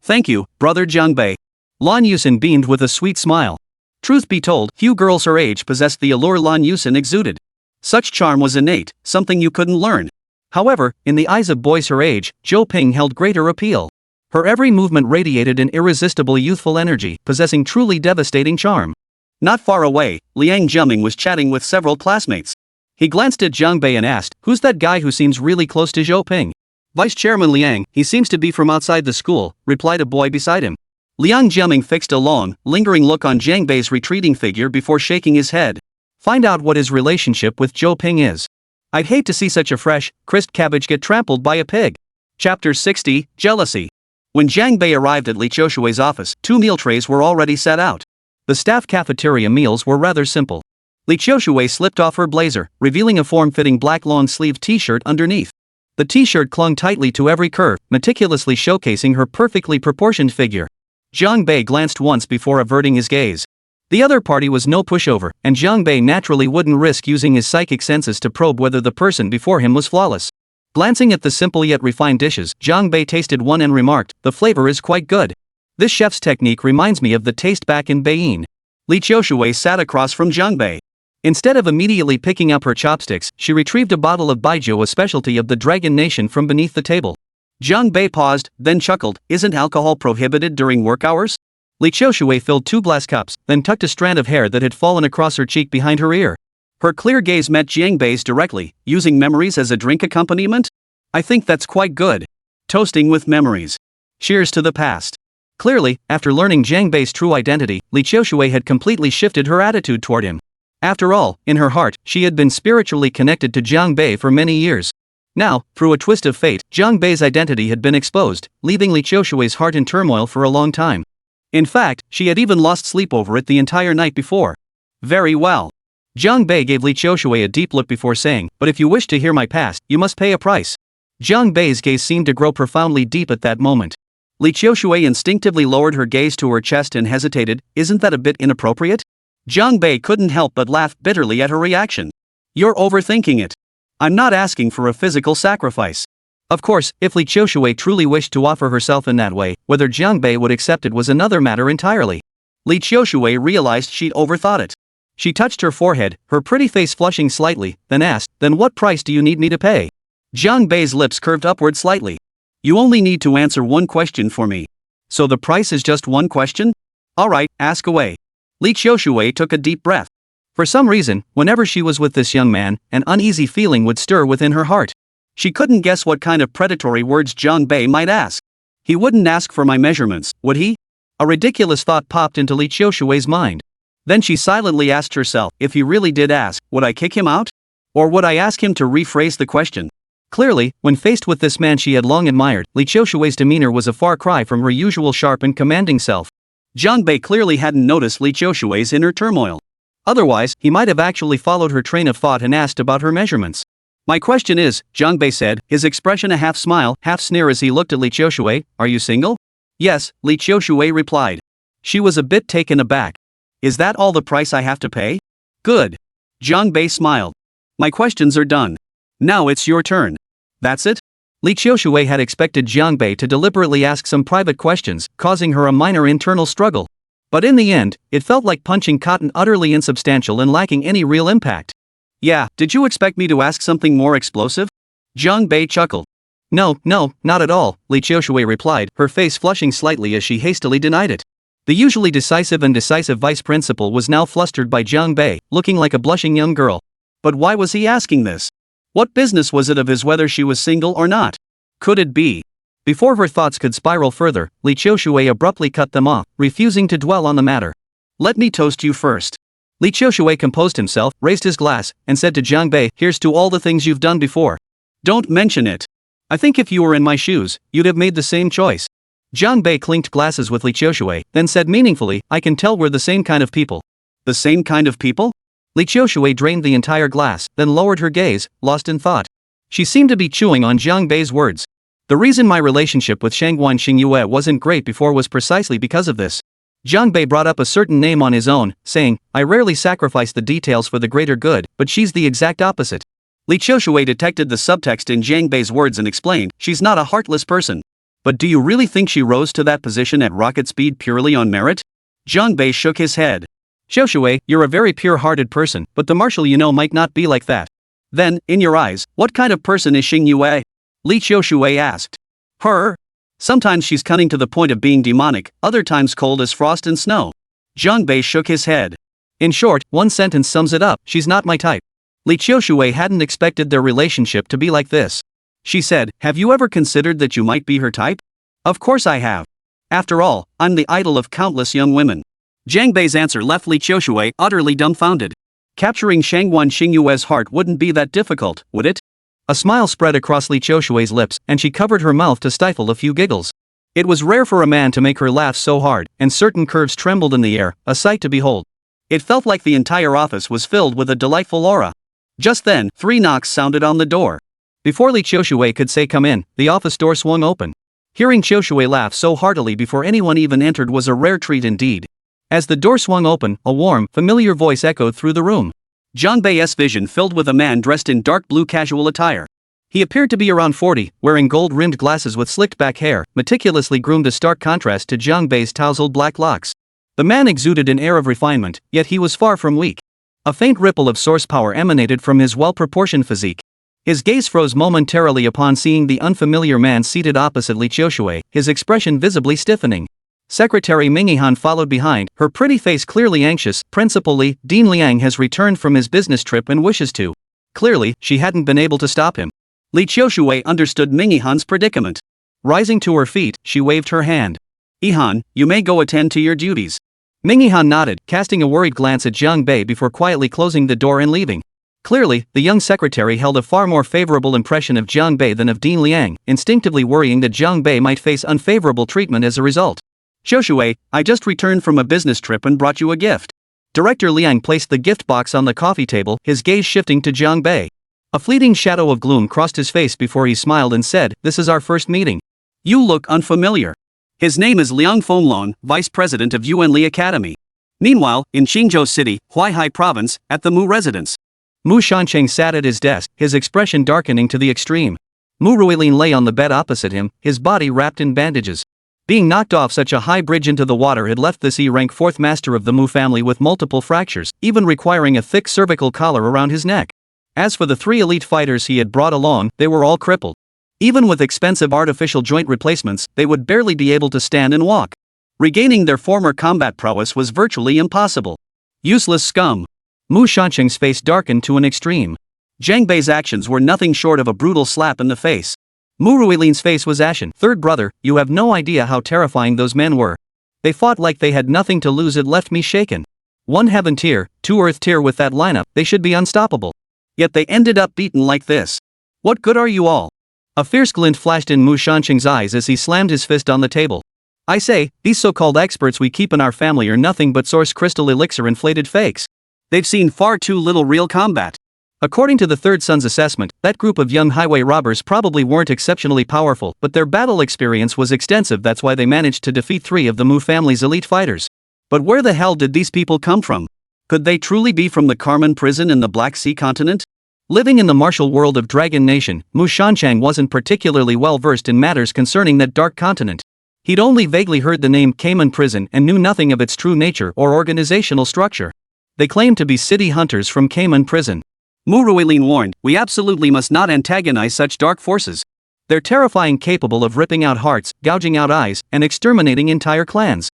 Thank you, Brother Jiang Bei. Lan Yusin beamed with a sweet smile. Truth be told, few girls her age possessed the allure Lan Yusin exuded. Such charm was innate, something you couldn't learn. However, in the eyes of boys her age, Zhou Ping held greater appeal. Her every movement radiated an irresistible youthful energy, possessing truly devastating charm. Not far away, Liang Zheming was chatting with several classmates. He glanced at Jiang Bei and asked, Who's that guy who seems really close to Zhou Ping? Vice Chairman Liang, he seems to be from outside the school, replied a boy beside him. Liang Zheming fixed a long, lingering look on Jiang Bei's retreating figure before shaking his head. Find out what his relationship with Zhou Ping is. I'd hate to see such a fresh, crisp cabbage get trampled by a pig. Chapter 60, Jealousy. When Jiang Bei arrived at Li Qiushui's office, 2 meal trays were already set out. The staff cafeteria meals were rather simple. Li Qiushui slipped off her blazer, revealing a form-fitting black long-sleeved t-shirt underneath. The t-shirt clung tightly to every curve, meticulously showcasing her perfectly proportioned figure. Jiang Bei glanced once before averting his gaze. The other party was no pushover, and Jiang Bei naturally wouldn't risk using his psychic senses to probe whether the person before him was flawless. Glancing at the simple yet refined dishes, Jiang Bei tasted one and remarked, The flavor is quite good. This chef's technique reminds me of the taste back in Beijing. Li Qiushui sat across from Jiang Bei. Instead of immediately picking up her chopsticks, she retrieved a bottle of baijiu, a specialty of the Dragon Nation, from beneath the table. Jiang Bei paused, then chuckled, Isn't alcohol prohibited during work hours? Li Qiushui filled 2 glass cups, then tucked a strand of hair that had fallen across her cheek behind her ear. Her clear gaze met Jiang Bei's directly, using memories as a drink accompaniment? I think that's quite good. Toasting with memories. Cheers to the past. Clearly, after learning Jiang Bei's true identity, Li Qiushui had completely shifted her attitude toward him. After all, in her heart, she had been spiritually connected to Jiang Bei for many years. Now, through a twist of fate, Jiang Bei's identity had been exposed, leaving Li Qiushui's heart in turmoil for a long time. In fact, she had even lost sleep over it the entire night before. Very well. Jiang Bei gave Li Qiushui a deep look before saying, But if you wish to hear my past, you must pay a price. Jiang Bei's gaze seemed to grow profoundly deep at that moment. Li Qiushui instinctively lowered her gaze to her chest and hesitated, Isn't that a bit inappropriate? Jiang Bei couldn't help but laugh bitterly at her reaction. You're overthinking it. I'm not asking for a physical sacrifice. Of course, if Li Qiushui truly wished to offer herself in that way, whether Jiang Bei would accept it was another matter entirely. Li Qiushui realized she'd overthought it. She touched her forehead, her pretty face flushing slightly, then asked, "Then what price do you need me to pay?" Jiang Bei's lips curved upward slightly. "You only need to answer one question for me. So the price is just one question? Alright, ask away." Li Qiushui took a deep breath. For some reason, whenever she was with this young man, an uneasy feeling would stir within her heart. She couldn't guess what kind of predatory words Jiang Bei might ask. He wouldn't ask for my measurements, would he? A ridiculous thought popped into Li Qiushui's mind. Then she silently asked herself, if he really did ask, would I kick him out? Or would I ask him to rephrase the question? Clearly, when faced with this man she had long admired, Li Qiushui's demeanor was a far cry from her usual sharp and commanding self. Jiang Bei clearly hadn't noticed Li Qiushui's inner turmoil. Otherwise, he might have actually followed her train of thought and asked about her measurements. "My question is," Jiang Bei said, his expression a half smile, half sneer as he looked at Li Qiushui, "are you single?" "Yes," Li Qiushui replied. She was a bit taken aback. "Is that all the price I have to pay?" "Good." Jiang Bei smiled. "My questions are done. Now it's your turn." "That's it?" Li Qiushui had expected Jiang Bei to deliberately ask some private questions, causing her a minor internal struggle. But in the end, it felt like punching cotton, utterly insubstantial and lacking any real impact. "Yeah, did you expect me to ask something more explosive?" Jiang Bei chuckled. No, not at all," Li Qiushui replied, her face flushing slightly as she hastily denied it. The usually decisive and decisive vice principal was now flustered by Jiang Bei, looking like a blushing young girl. But why was he asking this? What business was it of his whether she was single or not? Could it be? Before her thoughts could spiral further, Li Qiushui abruptly cut them off, refusing to dwell on the matter. "Let me toast you first." Li Qiushui composed himself, raised his glass, and said to Jiang Bei, "Here's to all the things you've done before. Don't mention it. I think if you were in my shoes, you'd have made the same choice." Jiang Bei clinked glasses with Li Qiushui, then said meaningfully, "I can tell we're the same kind of people." "The same kind of people?" Li Qiushui drained the entire glass, then lowered her gaze, lost in thought. She seemed to be chewing on Jiang Bei's words. "The reason my relationship with Shangguan Xingyue wasn't great before was precisely because of this." Jiang Bei brought up a certain name on his own, saying, "I rarely sacrifice the details for the greater good, but she's the exact opposite." Li Qiushui detected the subtext in Jiang Bei's words and explained, "She's not a heartless person." "But do you really think she rose to that position at rocket speed purely on merit?" Jiang Bei shook his head. "Qiushui, you're a very pure-hearted person, but the marshal you know might not be like that." "Then, in your eyes, what kind of person is Xingyue?" Li Qiushui asked. "Her? Sometimes she's cunning to the point of being demonic, other times cold as frost and snow." Jiang Bei shook his head. "In short, one sentence sums it up, she's not my type." Li Qiushui hadn't expected their relationship to be like this. She said, "Have you ever considered that you might be her type?" "Of course I have. After all, I'm the idol of countless young women." Jiang Bei's answer left Li Qiushui utterly dumbfounded. Capturing Shangguan Xingyue's heart wouldn't be that difficult, would it? A smile spread across Li Qiushui's lips, and she covered her mouth to stifle a few giggles. It was rare for a man to make her laugh so hard, and certain curves trembled in the air, a sight to behold. It felt like the entire office was filled with a delightful aura. Just then, 3 knocks sounded on the door. Before Li Qiushui could say "come in," the office door swung open. Hearing Qiushui laugh so heartily before anyone even entered was a rare treat indeed. As the door swung open, a warm, familiar voice echoed through the room. Jiang Bei's vision filled with a man dressed in dark blue casual attire. He appeared to be around 40, wearing gold-rimmed glasses with slicked-back hair, meticulously groomed, a stark contrast to Jiang Bei's tousled black locks. The man exuded an air of refinement, yet he was far from weak. A faint ripple of source power emanated from his well-proportioned physique. His gaze froze momentarily upon seeing the unfamiliar man seated opposite Li Qiushui, his expression visibly stiffening. Secretary Mingyihan followed behind, her pretty face clearly anxious. "Principal Li, Dean Liang has returned from his business trip and wishes to." Clearly, she hadn't been able to stop him. Li Qiushui understood Mingyihan's predicament. Rising to her feet, she waved her hand. "Yihan, you may go attend to your duties." Mingyihan nodded, casting a worried glance at Jiang Bei before quietly closing the door and leaving. Clearly, the young secretary held a far more favorable impression of Jiang Bei than of Dean Liang, instinctively worrying that Jiang Bei might face unfavorable treatment as a result. "Qiushui, I just returned from a business trip and brought you a gift." Director Liang placed the gift box on the coffee table, his gaze shifting to Jiang Bei. A fleeting shadow of gloom crossed his face before he smiled and said, "This is our first meeting. You look unfamiliar." His name is Liang Fenglong, Vice President of Yuanli Academy. Meanwhile, in Qingzhou City, Huaihai Province, at the Mu residence. Mu Shancheng sat at his desk, his expression darkening to the extreme. Mu Ruilin lay on the bed opposite him, his body wrapped in bandages. Being knocked off such a high bridge into the water had left this E-rank 4th master of the Mu family with multiple fractures, even requiring a thick cervical collar around his neck. As for the 3 elite fighters he had brought along, they were all crippled. Even with expensive artificial joint replacements, they would barely be able to stand and walk. Regaining their former combat prowess was virtually impossible. Useless scum. Mu Shanqing's face darkened to an extreme. Jiang Bei's actions were nothing short of a brutal slap in the face. Mu Ruilin's face was ashen. Third brother, you have no idea how terrifying those men were. They fought like they had nothing to lose. It left me shaken. 1 heaven tier, 2 earth tier. With that lineup, they should be unstoppable. Yet they ended up beaten like this. What good are you all? A fierce glint flashed in Mu Shanqing's eyes as he slammed his fist on the table. I say, these so-called experts we keep in our family are nothing but source crystal elixir inflated fakes. They've seen far too little real combat. According to the third son's assessment, that group of young highway robbers probably weren't exceptionally powerful, but their battle experience was extensive. That's why they managed to defeat 3 of the Mu family's elite fighters. But where the hell did these people come from? Could they truly be from the Carmen prison in the Black Sea continent? Living in the martial world of Dragon Nation, Mu Shanqiang wasn't particularly well versed in matters concerning that dark continent. He'd only vaguely heard the name Cayman Prison and knew nothing of its true nature or organizational structure. They claimed to be city hunters from Cayman Prison. Mu Ruilin warned, we absolutely must not antagonize such dark forces. They're terrifying, capable of ripping out hearts, gouging out eyes, and exterminating entire clans.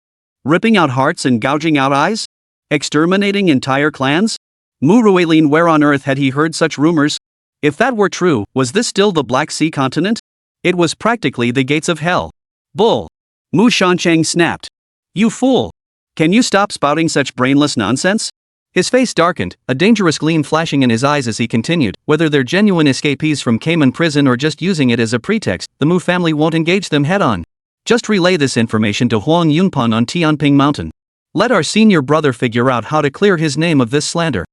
Ripping out hearts and gouging out eyes? Exterminating entire clans? Mu Ruilin, where on earth had he heard such rumors? If that were true, was this still the Black Sea continent? It was practically the gates of hell. Bull. Mu Shanqiang snapped. You fool! Can you stop spouting such brainless nonsense? His face darkened, a dangerous gleam flashing in his eyes as he continued, whether they're genuine escapees from Cayman Prison or just using it as a pretext, the Mu family won't engage them head-on. Just relay this information to Huang Yunpan on Tianping Mountain. Let our senior brother figure out how to clear his name of this slander.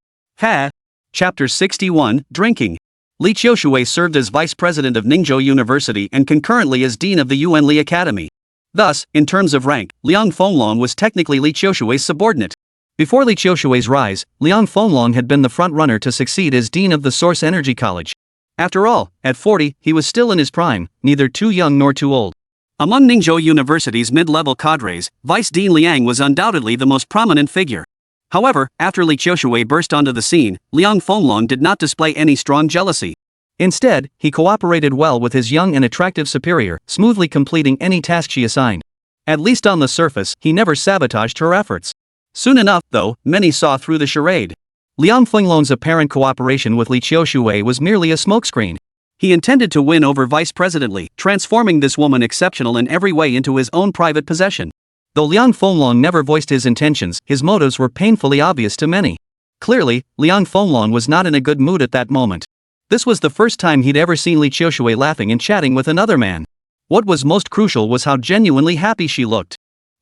Ha! Chapter 61, Drinking. Li Qiushui served as vice president of Ningzhou University and concurrently as dean of the Yuan Li Academy. Thus, in terms of rank, Liang Fenglong was technically Li Qiushui's subordinate. Before Li Qiushui's rise, Liang Fenglong had been the front-runner to succeed as dean of the Source Energy College. After all, at 40, he was still in his prime, neither too young nor too old. Among Ningzhou University's mid-level cadres, Vice Dean Liang was undoubtedly the most prominent figure. However, after Li Qiushui burst onto the scene, Liang Fenglong did not display any strong jealousy. Instead, he cooperated well with his young and attractive superior, smoothly completing any task she assigned. At least on the surface, he never sabotaged her efforts. Soon enough, though, many saw through the charade. Liang Fenglong's apparent cooperation with Li Qiushui was merely a smokescreen. He intended to win over Vice President Li, transforming this woman exceptional in every way into his own private possession. Though Liang Fenglong never voiced his intentions, his motives were painfully obvious to many. Clearly, Liang Fenglong was not in a good mood at that moment. This was the first time he'd ever seen Li Qiushui laughing and chatting with another man. What was most crucial was how genuinely happy she looked.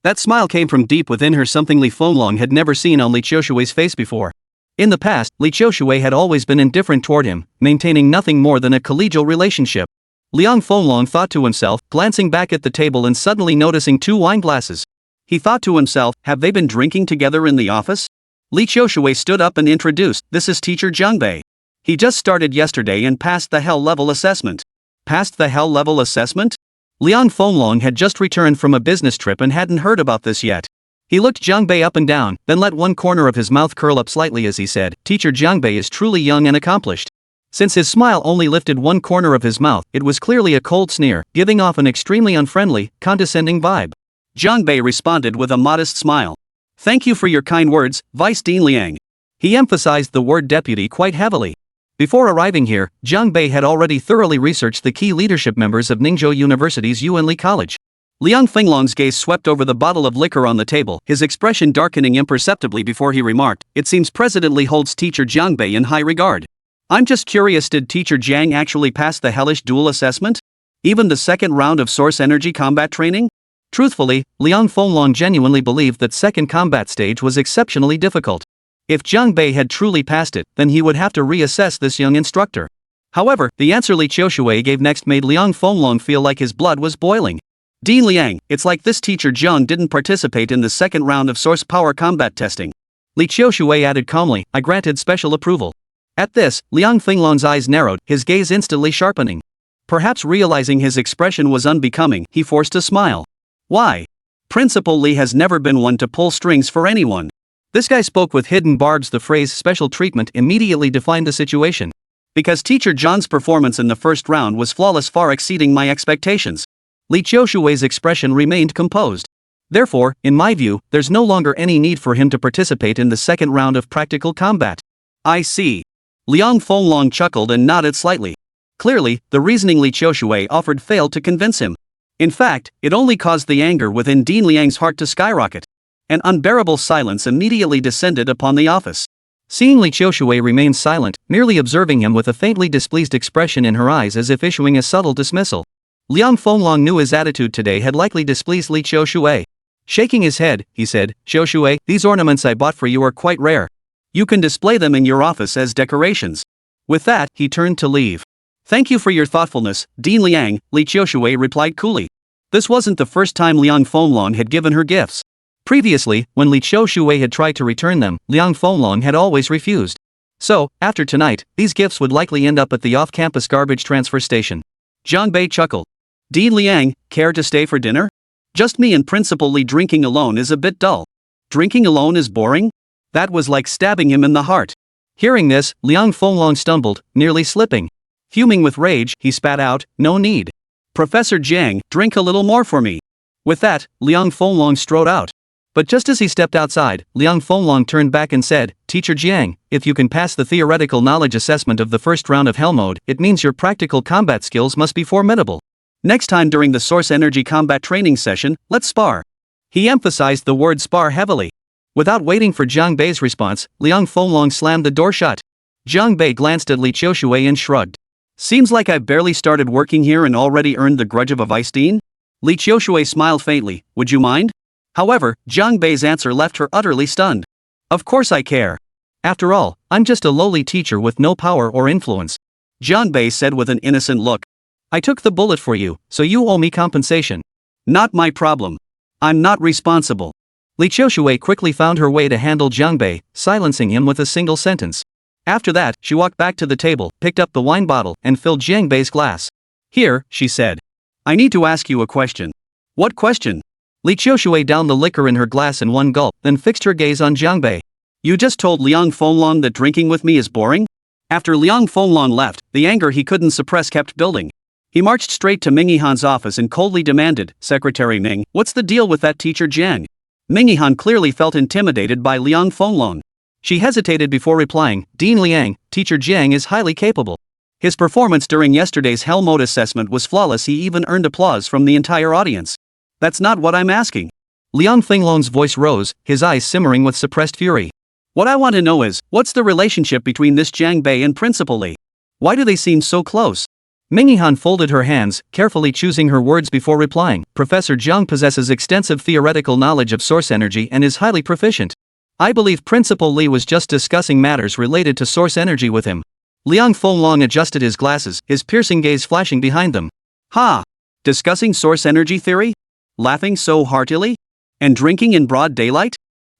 That smile came from deep within her, something Li Fenglong had never seen on Li Qiushui's face before. In the past, Li Qiushui had always been indifferent toward him, maintaining nothing more than a collegial relationship. Liang Fenglong thought to himself, glancing back at the table and suddenly noticing 2 wine glasses. He thought to himself, have they been drinking together in the office? Li Qiushui stood up and introduced, this is teacher Jiang Bei. He just started yesterday and passed the hell level assessment. Passed the hell level assessment? Liang Fenglong had just returned from a business trip and hadn't heard about this yet. He looked Jiang Bei up and down, then let one corner of his mouth curl up slightly as he said, Teacher Jiang Bei is truly young and accomplished. Since his smile only lifted one corner of his mouth, it was clearly a cold sneer, giving off an extremely unfriendly, condescending vibe. Jiang Bei responded with a modest smile. Thank you for your kind words, Vice Dean Liang. He emphasized the word deputy quite heavily. Before arriving here, Jiang Bei had already thoroughly researched the key leadership members of Ningzhou University's Yuan Li College. Liang Fenglong's gaze swept over the bottle of liquor on the table, his expression darkening imperceptibly before he remarked, it seems President Li holds teacher Jiang Bei in high regard. I'm just curious, did teacher Jiang actually pass the hellish duel assessment? Even the second round of source energy combat training? Truthfully, Liang Fenglong genuinely believed that second combat stage was exceptionally difficult. If Jiang Bei had truly passed it, then he would have to reassess this young instructor. However, the answer Li Qiushui gave next made Liang Fenglong feel like his blood was boiling. Dean Liang, it's like this teacher Jiang didn't participate in the second round of source power combat testing. Li Qiushui added calmly, I granted special approval. At this, Liang Fenglong's eyes narrowed, his gaze instantly sharpening. Perhaps realizing his expression was unbecoming, he forced a smile. Why? Principal Lee has never been one to pull strings for anyone. This guy spoke with hidden barbs. The phrase special treatment immediately defined the situation. Because Teacher John's performance in the first round was flawless, far exceeding my expectations. Lee Chioshui's expression remained composed. Therefore, in my view, there's no longer any need for him to participate in the second round of practical combat. I see. Liang Fenglong chuckled and nodded slightly. Clearly, the reasoning Lee Chioshui offered failed to convince him. In fact, it only caused the anger within Dean Liang's heart to skyrocket. An unbearable silence immediately descended upon the office. Seeing Lee Chioshui remain silent, merely observing him with a faintly displeased expression in her eyes as if issuing a subtle dismissal. Liang Fenglong knew his attitude today had likely displeased Lee Chioshui. Shaking his head, he said, "Chioshui, these ornaments I bought for you are quite rare. You can display them in your office as decorations." With that, he turned to leave. "Thank you for your thoughtfulness, Dean Liang," Lee Chioshui replied coolly. This wasn't the first time Liang Fenglong had given her gifts. Previously, when Lee Chioshui had tried to return them, Liang Fenglong had always refused. So, after tonight, these gifts would likely end up at the off-campus garbage transfer station. Zhang Bei chuckled. "Dean Liang, care to stay for dinner? Just me and Principal Lee drinking alone is a bit dull." "Drinking alone is boring?" That was like stabbing him in the heart. Hearing this, Liang Fenglong stumbled, nearly slipping. Fuming with rage, he spat out, "No need. Professor Jiang, drink a little more for me." With that, Liang Fenglong strode out. But just as he stepped outside, Liang Fenglong turned back and said, "Teacher Jiang, if you can pass the theoretical knowledge assessment of the first round of Hell Mode, it means your practical combat skills must be formidable. Next time during the Source Energy combat training session, let's spar." He emphasized the word spar heavily. Without waiting for Zhang Bei's response, Liang Fenglong slammed the door shut. Zhang Bei glanced at Lee Chioshui and shrugged. "Seems like I barely started working here and already earned the grudge of a vice-dean?" Lee Chioshui smiled faintly. "Would you mind?" However, Zhang Bei's answer left her utterly stunned. "Of course I care. After all, I'm just a lowly teacher with no power or influence," Zhang Bei said with an innocent look. "I took the bullet for you, so you owe me compensation." "Not my problem. I'm not responsible." Lee Chioshui quickly found her way to handle Zhang Bei, silencing him with a single sentence. After that, she walked back to the table, picked up the wine bottle, and filled Zhang Bei's glass. "Here," she said. "I need to ask you a question." "What question?" Lee Chioshui downed the liquor in her glass in one gulp, then fixed her gaze on Zhang Bei. "You just told Liang Fenglong that drinking with me is boring?" After Liang Fenglong left, the anger he couldn't suppress kept building. He marched straight to Ming Yihan's office and coldly demanded, "Secretary Ming, what's the deal with that teacher Jiang?" Ming Yihan clearly felt intimidated by Liang Fenglong. She hesitated before replying, "Dean Liang, Teacher Jiang is highly capable. His performance during yesterday's Hell Mode assessment was flawless. He even earned applause from the entire audience." "That's not what I'm asking." Liang Fenglong's voice rose, his eyes simmering with suppressed fury. "What I want to know is, what's the relationship between this Zhang Bei and Principal Lee? Why do they seem so close?" Ming Yihan folded her hands, carefully choosing her words before replying. "Professor Jiang possesses extensive theoretical knowledge of source energy and is highly proficient. I believe Principal Lee was just discussing matters related to source energy with him." Liang Fenglong adjusted his glasses, his piercing gaze flashing behind them. "Ha! Discussing source energy theory? Laughing so heartily? And drinking in broad daylight?"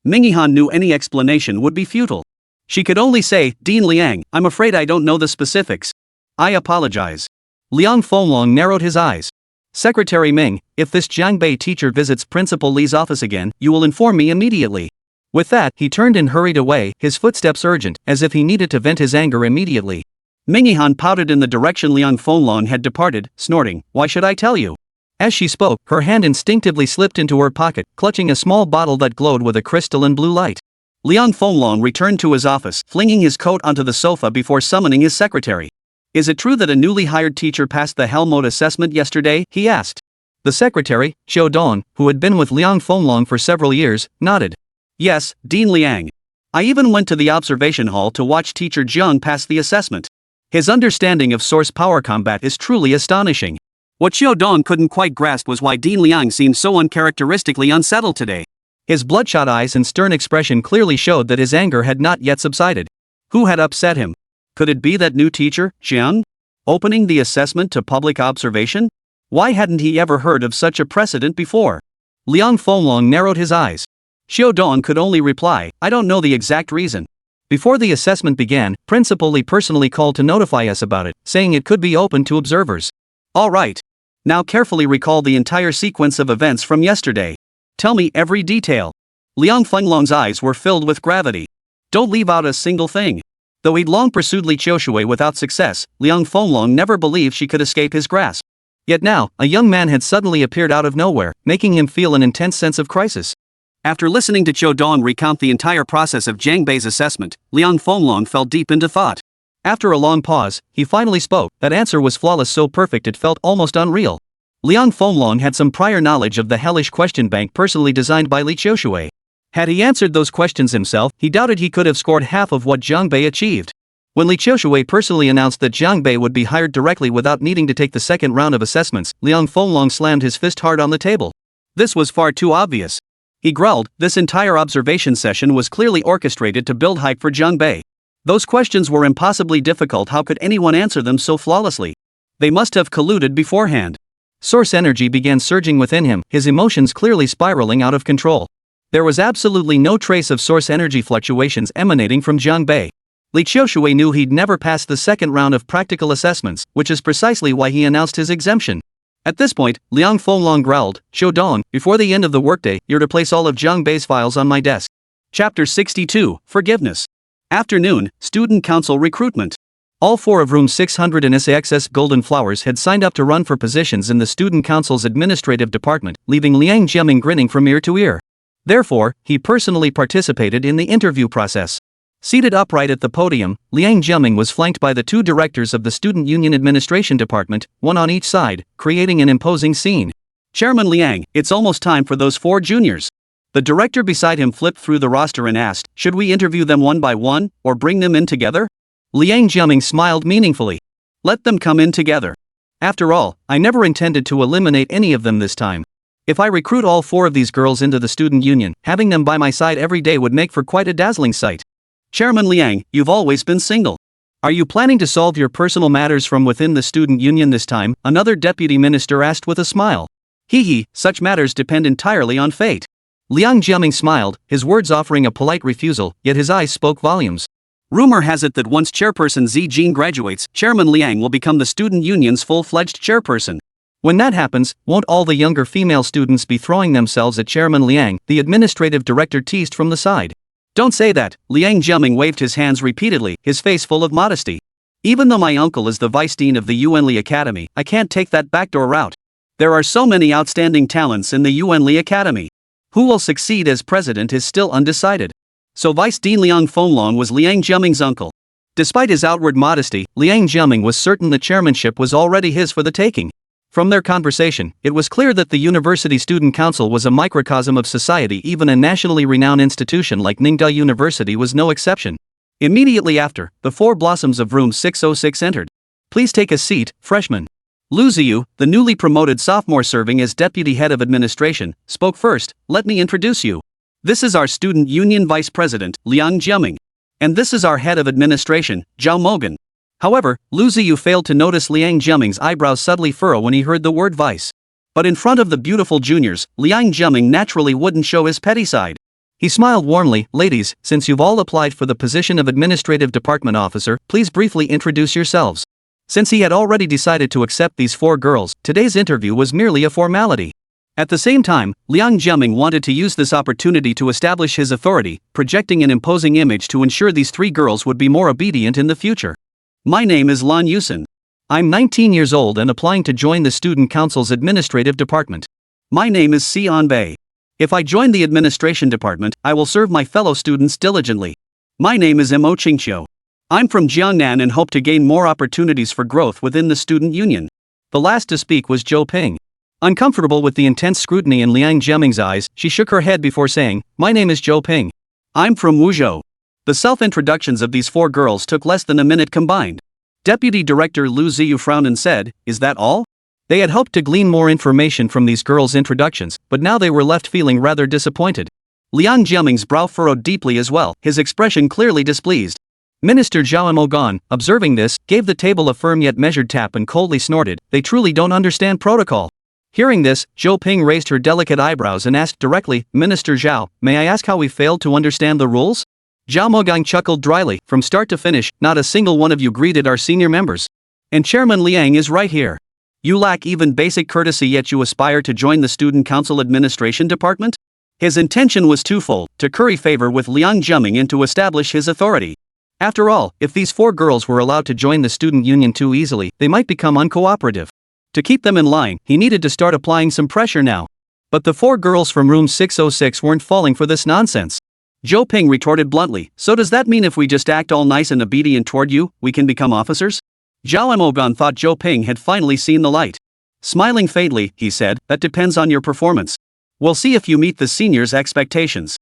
Ming Yihan knew any explanation would be futile. She could only say, "Dean Liang, I'm afraid I don't know the specifics. I apologize." Liang Fenglong narrowed his eyes. "Secretary Ming, if this Zhang Bei teacher visits Principal Lee's office again, you will inform me immediately." With that, he turned and hurried away, his footsteps urgent, as if he needed to vent his anger immediately. Ming Yihan pouted in the direction Liang Fenglong had departed, snorting, "Why should I tell you?" As she spoke, her hand instinctively slipped into her pocket, clutching a small bottle that glowed with a crystalline blue light. Liang Fenglong returned to his office, flinging his coat onto the sofa before summoning his secretary. "Is it true that a newly hired teacher passed the Hell Mode assessment yesterday?" he asked. The secretary, Qiu Dong, who had been with Liang Fenglong for several years, nodded. "Yes, Dean Liang. I even went to the observation hall to watch Teacher Jiang pass the assessment. His understanding of source power combat is truly astonishing." What Qiu Dong couldn't quite grasp was why Dean Liang seemed so uncharacteristically unsettled today. His bloodshot eyes and stern expression clearly showed that his anger had not yet subsided. Who had upset him? Could it be that new teacher, Jiang? Opening the assessment to public observation? Why hadn't he ever heard of such a precedent before? Liang Fenglong narrowed his eyes. Qiu Dong could only reply, "I don't know the exact reason. Before the assessment began, Principal Lee personally called to notify us about it, saying it could be open to observers." "All right. Now carefully recall the entire sequence of events from yesterday. Tell me every detail. Liang Fenglong's eyes were filled with gravity. Don't leave out a single thing. Though he'd long pursued Li Qiushui without success, Liang Fenglong never believed she could escape his grasp. Yet now, a young man had suddenly appeared out of nowhere, making him feel an intense sense of crisis. After listening to Qiu Dong recount the entire process of Jiang Bei's assessment, Liang Fenglong fell deep into thought. After a long pause, he finally spoke. That answer was flawless, so perfect it felt almost unreal. Liang Fenglong had some prior knowledge of the hellish question bank personally designed by Li Qiushui. Had he answered those questions himself, he doubted he could have scored half of what Jiang Bei achieved. When Li Qiushui personally announced that Jiang Bei would be hired directly without needing to take the second round of assessments, Liang Fenglong slammed his fist hard on the table. This was far too obvious. He growled, this entire observation session was clearly orchestrated to build hype for Jiang Bei. Those questions were impossibly difficult. How could anyone answer them so flawlessly? They must have colluded beforehand. Source energy began surging within him, his emotions clearly spiraling out of control. There was absolutely no trace of source energy fluctuations emanating from Jiang Bei. Li Qiushui knew he'd never pass the second round of practical assessments, which is precisely why he announced his exemption. At this point, Liang Fenglong growled, Qiu Dong, before the end of the workday, you're to place all of Jiang Bei's files on my desk. Chapter 62, Forgiveness. Afternoon, Student Council Recruitment. All four of room 600 in SAXS Golden Flowers had signed up to run for positions in the Student Council's administrative department, leaving Liang Jiaming grinning from ear to ear. Therefore, he personally participated in the interview process. Seated upright at the podium, Liang Jiaming was flanked by the two directors of the Student Union Administration Department, one on each side, creating an imposing scene. Chairman Liang, it's almost time for those four juniors. The director beside him flipped through the roster and asked, should we interview them one by one, or bring them in together? Liang Jiaming smiled meaningfully. Let them come in together. After all, I never intended to eliminate any of them this time. If I recruit all four of these girls into the student union, having them by my side every day would make for quite a dazzling sight. Chairman Liang, you've always been single. Are you planning to solve your personal matters from within the student union this time? Another deputy minister asked with a smile. Hee, such matters depend entirely on fate. Liang Jiaming smiled, his words offering a polite refusal, yet his eyes spoke volumes. Rumor has it that once Chairperson Zi Jing graduates, Chairman Liang will become the student union's full-fledged chairperson. When that happens, won't all the younger female students be throwing themselves at Chairman Liang? The administrative director teased from the side. Don't say that. Liang Jiaming waved his hands repeatedly, his face full of modesty. Even though my uncle is the vice dean of the Yuanli Academy, I can't take that backdoor route. There are so many outstanding talents in the Yuanli Academy. Who will succeed as president is still undecided. So Vice Dean Liang Fenglong was Liang Jiaming's uncle. Despite his outward modesty, Liang Jiaming was certain the chairmanship was already his for the taking. From their conversation, it was clear that the University Student Council was a microcosm of society. Even a nationally renowned institution like Ningde University was no exception. Immediately after, the four blossoms of room 606 entered. Please take a seat, freshman. Lu Ziyu, the newly promoted sophomore serving as deputy head of administration, spoke first. Let me introduce you. This is our student union vice president, Liang Jiaming. And this is our head of administration, Zhao Mogan. However, Lu Ziyu failed to notice Liang Jiaming's eyebrows subtly furrow when he heard the word vice. But in front of the beautiful juniors, Liang Jiaming naturally wouldn't show his petty side. He smiled warmly. Ladies, since you've all applied for the position of administrative department officer, please briefly introduce yourselves. Since he had already decided to accept these four girls, today's interview was merely a formality. At the same time, Liang Jiaming wanted to use this opportunity to establish his authority, projecting an imposing image to ensure these three girls would be more obedient in the future. My name is Lan Yusen. I'm 19 years old and applying to join the Student Council's administrative department. My name is Si Anbei. If I join the administration department, I will serve my fellow students diligently. My name is Mo Qingqiu. I'm from Jiangnan and hope to gain more opportunities for growth within the student union. The last to speak was Zhou Ping. Uncomfortable with the intense scrutiny in Liang Jiaming's eyes, she shook her head before saying, My name is Zhou Ping. I'm from Wuzhou. The self-introductions of these four girls took less than a minute combined. Deputy Director Lu Ziyu frowned and said, Is that all? They had hoped to glean more information from these girls' introductions, but now they were left feeling rather disappointed. Liang Jiaming's brow furrowed deeply as well, his expression clearly displeased. Minister Zhao Mogan, observing this, gave the table a firm yet measured tap and coldly snorted, They truly don't understand protocol. Hearing this, Zhou Ping raised her delicate eyebrows and asked directly, Minister Zhao, may I ask how we failed to understand the rules? Zhao Mogang chuckled dryly, from start to finish, not a single one of you greeted our senior members. And Chairman Liang is right here. You lack even basic courtesy yet you aspire to join the student council administration department? His intention was twofold, to curry favor with Liang Jiaming and to establish his authority. After all, if these 4 girls were allowed to join the student union too easily, they might become uncooperative. To keep them in line, he needed to start applying some pressure now. But the 4 girls from room 606 weren't falling for this nonsense. Zhou Ping retorted bluntly, so does that mean if we just act all nice and obedient toward you, we can become officers? Zhao Mogan thought Zhou Ping had finally seen the light. Smiling faintly, he said, that depends on your performance. We'll see if you meet the seniors' expectations.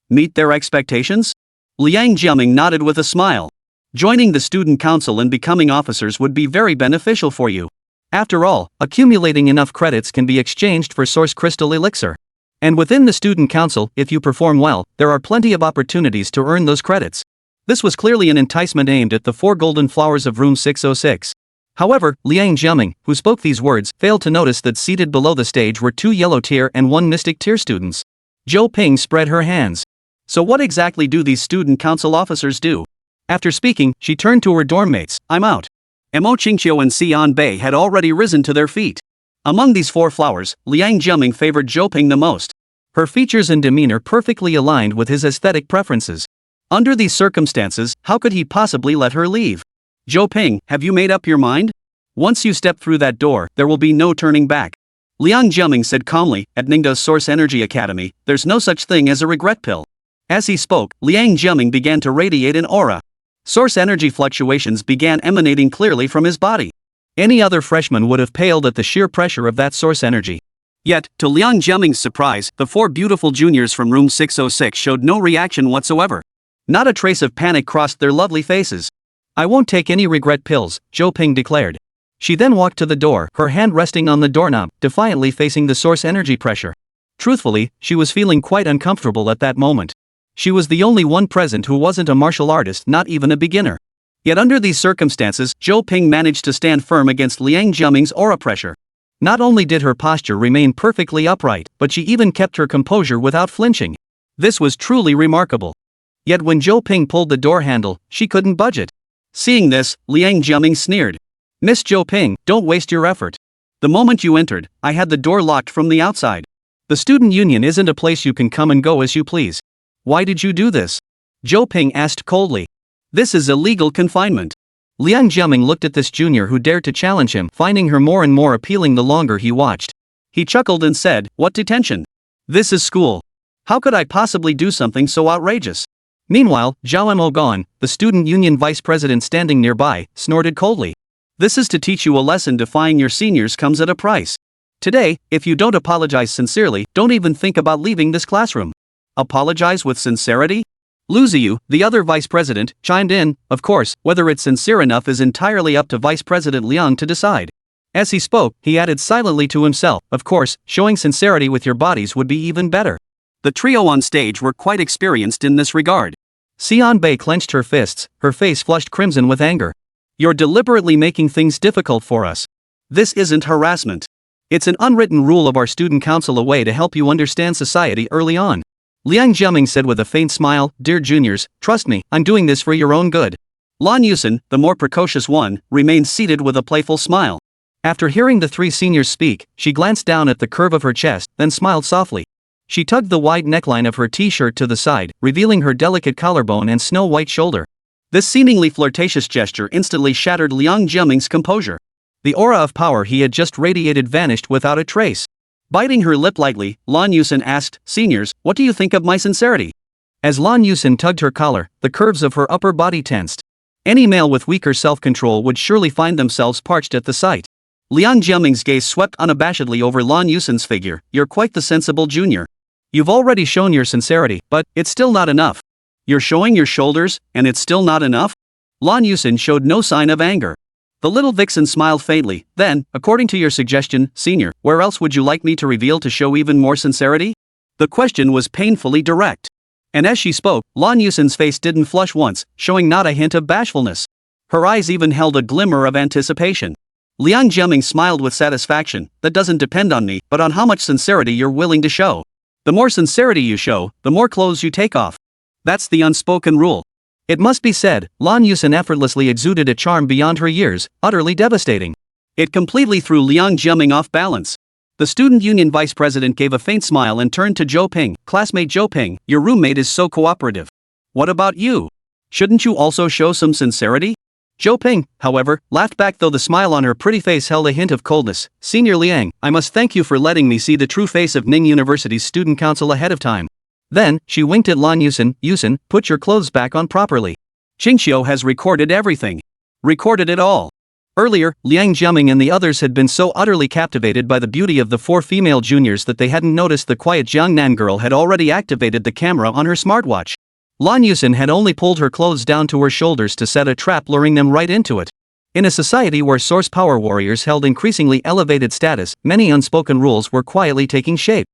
Meet their expectations? Liang Jiaming nodded with a smile. Joining the student council and becoming officers would be very beneficial for you. After all, accumulating enough credits can be exchanged for source crystal elixir. And within the student council, if you perform well, there are plenty of opportunities to earn those credits. This was clearly an enticement aimed at the 4 golden flowers of room 606. However, Liang Jiaming, who spoke these words, failed to notice that seated below the stage were 2 yellow tier and 1 mystic tier students. Zhou Ping spread her hands. So what exactly do these student council officers do? After speaking, she turned to her dorm mates. I'm out. Mo Qingqiu and Xian Bei had already risen to their feet. Among these 4 flowers, Liang Jiaming favored Zhou Ping the most. Her features and demeanor perfectly aligned with his aesthetic preferences. Under these circumstances, how could he possibly let her leave? Zhou Ping, have you made up your mind? Once you step through that door, there will be no turning back. Liang Jiaming said calmly, at Ningda's Source Energy Academy, there's no such thing as a regret pill. As he spoke, Liang Jiaming began to radiate an aura. Source energy fluctuations began emanating clearly from his body. Any other freshman would have paled at the sheer pressure of that source energy. Yet, to Liang Jiaming's surprise, the 4 beautiful juniors from room 606 showed no reaction whatsoever. Not a trace of panic crossed their lovely faces. I won't take any regret pills, Zhou Ping declared. She then walked to the door, her hand resting on the doorknob, defiantly facing the source energy pressure. Truthfully, she was feeling quite uncomfortable at that moment. She was the only one present who wasn't a martial artist, not even a beginner. Yet under these circumstances, Zhou Ping managed to stand firm against Liang Jiaming's aura pressure. Not only did her posture remain perfectly upright, but she even kept her composure without flinching. This was truly remarkable. Yet when Zhou Ping pulled the door handle, she couldn't budge it. Seeing this, Liang Jiaming sneered. Miss Zhou Ping, don't waste your effort. The moment you entered, I had the door locked from the outside. The student union isn't a place you can come and go as you please. Why did you do this? Zhou Ping asked coldly. This is illegal confinement. Liang Jiaming looked at this junior who dared to challenge him, finding her more and more appealing the longer he watched. He chuckled and said, what detention? This is school. How could I possibly do something so outrageous? Meanwhile, Zhao Mogan, the student union vice president standing nearby, snorted coldly. This is to teach you a lesson. Defying your seniors comes at a price. Today, if you don't apologize sincerely, don't even think about leaving this classroom. Apologize with sincerity? Lu Ziyu, the other vice president, chimed in. Of course, whether it's sincere enough is entirely up to Vice President Liang to decide. As he spoke, he added silently to himself, of course, showing sincerity with your bodies would be even better. The trio on stage were quite experienced in this regard. Xian Bei clenched her fists, her face flushed crimson with anger. You're deliberately making things difficult for us. This isn't harassment. It's an unwritten rule of our student council, a way to help you understand society early on. Liang Jiaming said with a faint smile, Dear juniors, trust me, I'm doing this for your own good. Lan Yusen, the more precocious one, remained seated with a playful smile. After hearing the 3 seniors speak, she glanced down at the curve of her chest, then smiled softly. She tugged the wide neckline of her t-shirt to the side, revealing her delicate collarbone and snow-white shoulder. This seemingly flirtatious gesture instantly shattered Liang Jiaming's composure. The aura of power he had just radiated vanished without a trace. Biting her lip lightly, Lan Yusen asked, Seniors, what do you think of my sincerity? As Lan Yusen tugged her collar, the curves of her upper body tensed. Any male with weaker self-control would surely find themselves parched at the sight. Liang Jiaming's gaze swept unabashedly over Lan Yusen's figure. You're quite the sensible junior. You've already shown your sincerity, but it's still not enough. You're showing your shoulders, and it's still not enough? Lan Yusen showed no sign of anger. The little vixen smiled faintly. Then, according to your suggestion, senior, where else would you like me to reveal to show even more sincerity? The question was painfully direct. And as she spoke, Lan Yusen's face didn't flush once, showing not a hint of bashfulness. Her eyes even held a glimmer of anticipation. Liang Jiaming smiled with satisfaction. That doesn't depend on me, but on how much sincerity you're willing to show. The more sincerity you show, the more clothes you take off. That's the unspoken rule. It must be said, Lan Yusen effortlessly exuded a charm beyond her years, utterly devastating. It completely threw Liang Jiaming off balance. The student union vice president gave a faint smile and turned to Zhou Ping. Classmate Zhou Ping, your roommate is so cooperative. What about you? Shouldn't you also show some sincerity? Zhou Ping, however, laughed back, though the smile on her pretty face held a hint of coldness. Senior Liang, I must thank you for letting me see the true face of Ning University's student council ahead of time. Then, she winked at Lan Yusen. Yusen, put your clothes back on properly. Qingxiu has recorded everything. Recorded it all. Earlier, Liang Jiaming and the others had been so utterly captivated by the beauty of the 4 female juniors that they hadn't noticed the quiet Jiangnan girl had already activated the camera on her smartwatch. Lan Yusen had only pulled her clothes down to her shoulders to set a trap, luring them right into it. In a society where source power warriors held increasingly elevated status, many unspoken rules were quietly taking shape.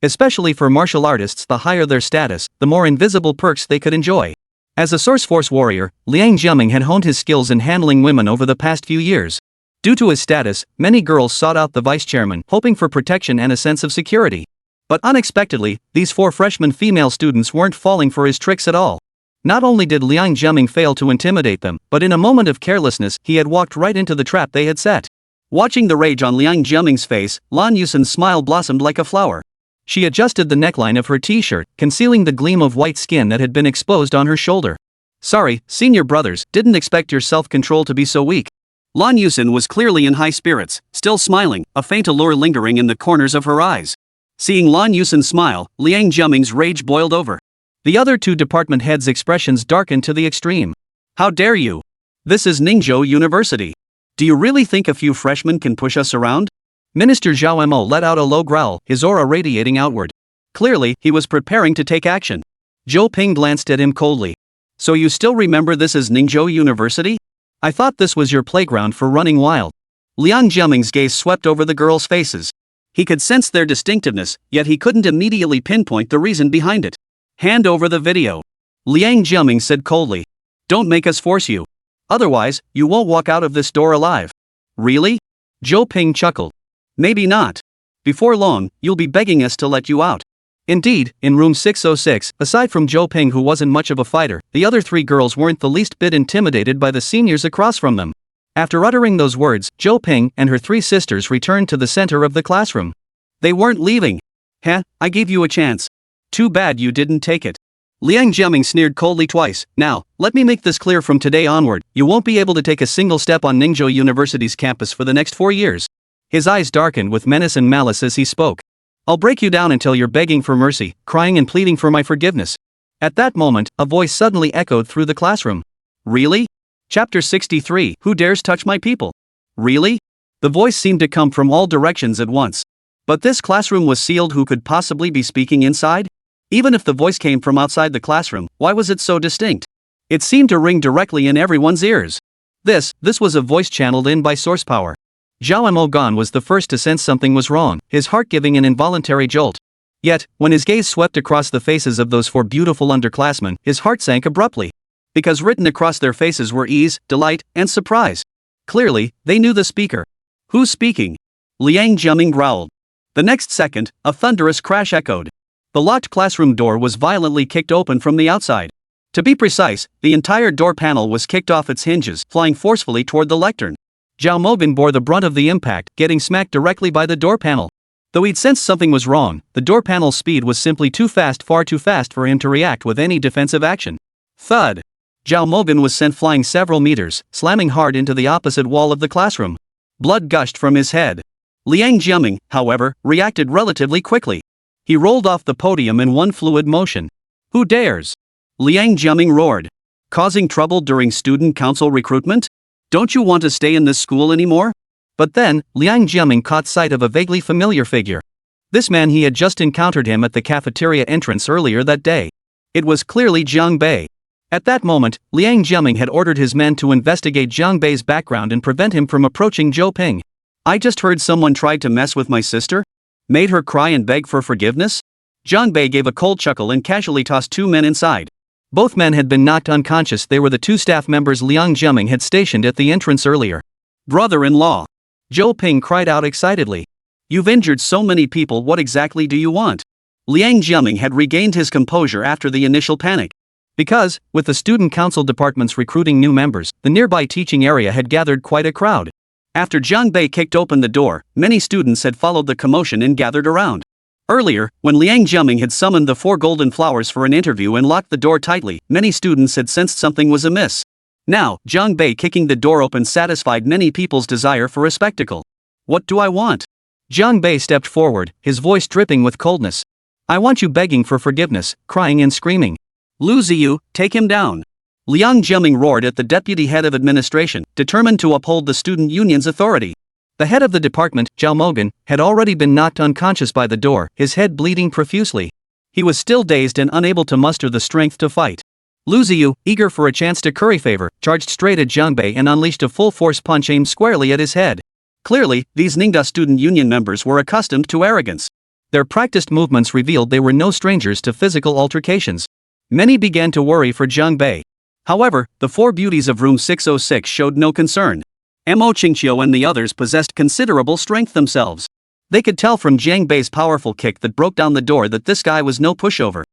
Especially for martial artists, the higher their status, the more invisible perks they could enjoy. As a source force warrior, Liang Jiaming had honed his skills in handling women over the past few years. Due to his status, many girls sought out the vice chairman, hoping for protection and a sense of security. But unexpectedly, these 4 freshman female students weren't falling for his tricks at all. Not only did Liang Jiaming fail to intimidate them, but in a moment of carelessness, he had walked right into the trap they had set. Watching the rage on Liang Jiaming's face, Lan Yusen's smile blossomed like a flower. She adjusted the neckline of her t-shirt, concealing the gleam of white skin that had been exposed on her shoulder. Sorry, senior brothers, didn't expect your self-control to be so weak. Lan Yusen was clearly in high spirits, still smiling, a faint allure lingering in the corners of her eyes. Seeing Lan Yusen smile, Liang Jiaming's rage boiled over. The other 2 department heads' expressions darkened to the extreme. How dare you? This is Ningzhou University. Do you really think a few freshmen can push us around? Minister Zhao Mo let out a low growl, his aura radiating outward. Clearly, he was preparing to take action. Zhou Ping glanced at him coldly. So you still remember this as Ningzhou University? I thought this was your playground for running wild. Liang Jiaming's gaze swept over the girls' faces. He could sense their distinctiveness, yet he couldn't immediately pinpoint the reason behind it. Hand over the video. Liang Jiaming said coldly. Don't make us force you. Otherwise, you won't walk out of this door alive. Really? Zhou Ping chuckled. Maybe not. Before long, you'll be begging us to let you out. Indeed, in room 606, aside from Zhou Ping, who wasn't much of a fighter, the other 3 girls weren't the least bit intimidated by the seniors across from them. After uttering those words, Zhou Ping and her 3 sisters returned to the center of the classroom. They weren't leaving. Heh, I gave you a chance. Too bad you didn't take it. Liang Jiaming sneered coldly twice. Now, let me make this clear, from today onward, you won't be able to take a single step on Ningzhou University's campus for the next 4 years. His eyes darkened with menace and malice as he spoke. I'll break you down until you're begging for mercy, crying and pleading for my forgiveness. At that moment, a voice suddenly echoed through the classroom. Really? Chapter 63, Who Dares Touch My People? Really? The voice seemed to come from all directions at once. But this classroom was sealed. Who could possibly be speaking inside? Even if the voice came from outside the classroom, why was it so distinct? It seemed to ring directly in everyone's ears. This was a voice channeled in by source power. Zhao Mo Gan was the first to sense something was wrong, his heart giving an involuntary jolt. Yet, when his gaze swept across the faces of those 4 beautiful underclassmen, his heart sank abruptly. Because written across their faces were ease, delight, and surprise. Clearly, they knew the speaker. Who's speaking? Liang Jiaming growled. The next second, a thunderous crash echoed. The locked classroom door was violently kicked open from the outside. To be precise, the entire door panel was kicked off its hinges, flying forcefully toward the lectern. Zhao Mogan bore the brunt of the impact, getting smacked directly by the door panel. Though he'd sensed something was wrong, the door panel's speed was simply too fast, far too fast for him to react with any defensive action. Thud! Zhao Mogan was sent flying several meters, slamming hard into the opposite wall of the classroom. Blood gushed from his head. Liang Jiaming, however, reacted relatively quickly. He rolled off the podium in one fluid motion. Who dares? Liang Jiaming roared. Causing trouble during student council recruitment? Don't you want to stay in this school anymore? But then, Liang Jiaming caught sight of a vaguely familiar figure. This man, he had just encountered him at the cafeteria entrance earlier that day. It was clearly Jiang Bei. At that moment, Liang Jiaming had ordered his men to investigate Jiang Bei's background and prevent him from approaching Zhou Ping. I just heard someone tried to mess with my sister? Made her cry and beg for forgiveness? Jiang Bei gave a cold chuckle and casually tossed 2 men inside. Both men had been knocked unconscious. They were the 2 staff members Liang Jiaming had stationed at the entrance earlier. Brother-in-law! Zhou Ping cried out excitedly. You've injured so many people, what exactly do you want? Liang Jiaming had regained his composure after the initial panic. Because, with the student council departments recruiting new members, the nearby teaching area had gathered quite a crowd. After Jiang Bei kicked open the door, many students had followed the commotion and gathered around. Earlier, when Liang Jiaming had summoned the 4 golden flowers for an interview and locked the door tightly, many students had sensed something was amiss. Now, Jiang Bei kicking the door open satisfied many people's desire for a spectacle. What do I want? Jiang Bei stepped forward, his voice dripping with coldness. I want you begging for forgiveness, crying and screaming. Lu Ziyu, take him down. Liang Jiaming roared at the deputy head of administration, determined to uphold the student union's authority. The head of the department, Zhao Mogan, had already been knocked unconscious by the door, his head bleeding profusely. He was still dazed and unable to muster the strength to fight. Lu Ziyu, eager for a chance to curry favor, charged straight at Jiang Bei and unleashed a full-force punch aimed squarely at his head. Clearly, these Ningda student union members were accustomed to arrogance. Their practiced movements revealed they were no strangers to physical altercations. Many began to worry for Jiang Bei. However, the 4 beauties of room 606 showed no concern. Mo Qingqiu and the others possessed considerable strength themselves. They could tell from Jiang Bei's powerful kick that broke down the door that this guy was no pushover.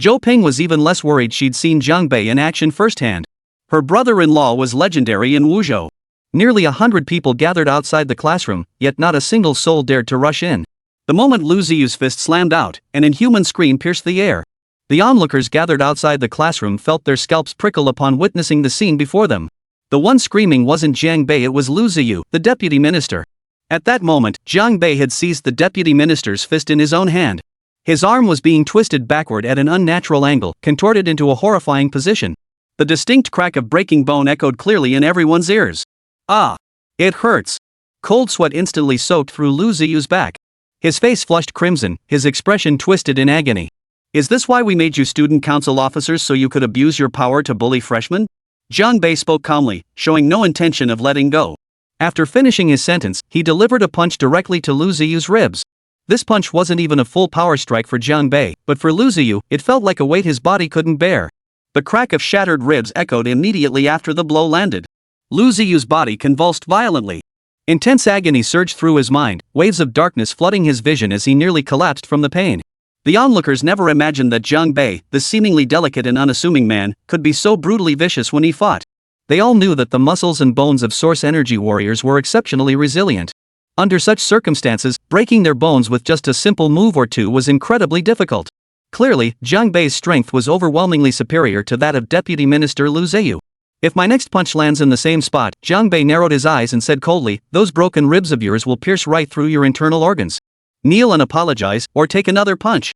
Zhou Ping was even less worried. She'd seen Jiang Bei in action firsthand. Her brother-in-law was legendary in Wuzhou. Nearly 100 people gathered outside the classroom, yet not a single soul dared to rush in. The moment Lu Ziyu's fist slammed out, an inhuman scream pierced the air. The onlookers gathered outside the classroom felt their scalps prickle upon witnessing the scene before them. The one screaming wasn't Jiang Bei, it was Lu Ziyu, the deputy minister. At that moment, Jiang Bei had seized the deputy minister's fist in his own hand. His arm was being twisted backward at an unnatural angle, contorted into a horrifying position. The distinct crack of breaking bone echoed clearly in everyone's ears. Ah! It hurts! Cold sweat instantly soaked through Lu Ziyu's back. His face flushed crimson, his expression twisted in agony. Is this why we made you student council officers, so you could abuse your power to bully freshmen? Jiang Bei spoke calmly, showing no intention of letting go. After finishing his sentence, he delivered a punch directly to Lu Ziyu's ribs. This punch wasn't even a full power strike for Jiang Bei, but for Lu Ziyu, it felt like a weight his body couldn't bear. The crack of shattered ribs echoed immediately after the blow landed. Lu Ziyu's body convulsed violently. Intense agony surged through his mind, waves of darkness flooding his vision as he nearly collapsed from the pain. The onlookers never imagined that Jiang Bei, the seemingly delicate and unassuming man, could be so brutally vicious when he fought. They all knew that the muscles and bones of Source Energy warriors were exceptionally resilient. Under such circumstances, breaking their bones with just a simple move or two was incredibly difficult. Clearly, Jiang Bei's strength was overwhelmingly superior to that of Deputy Minister Lu Ziyu. If my next punch lands in the same spot, Jiang Bei narrowed his eyes and said coldly, those broken ribs of yours will pierce right through your internal organs. Kneel and apologize, or take another punch.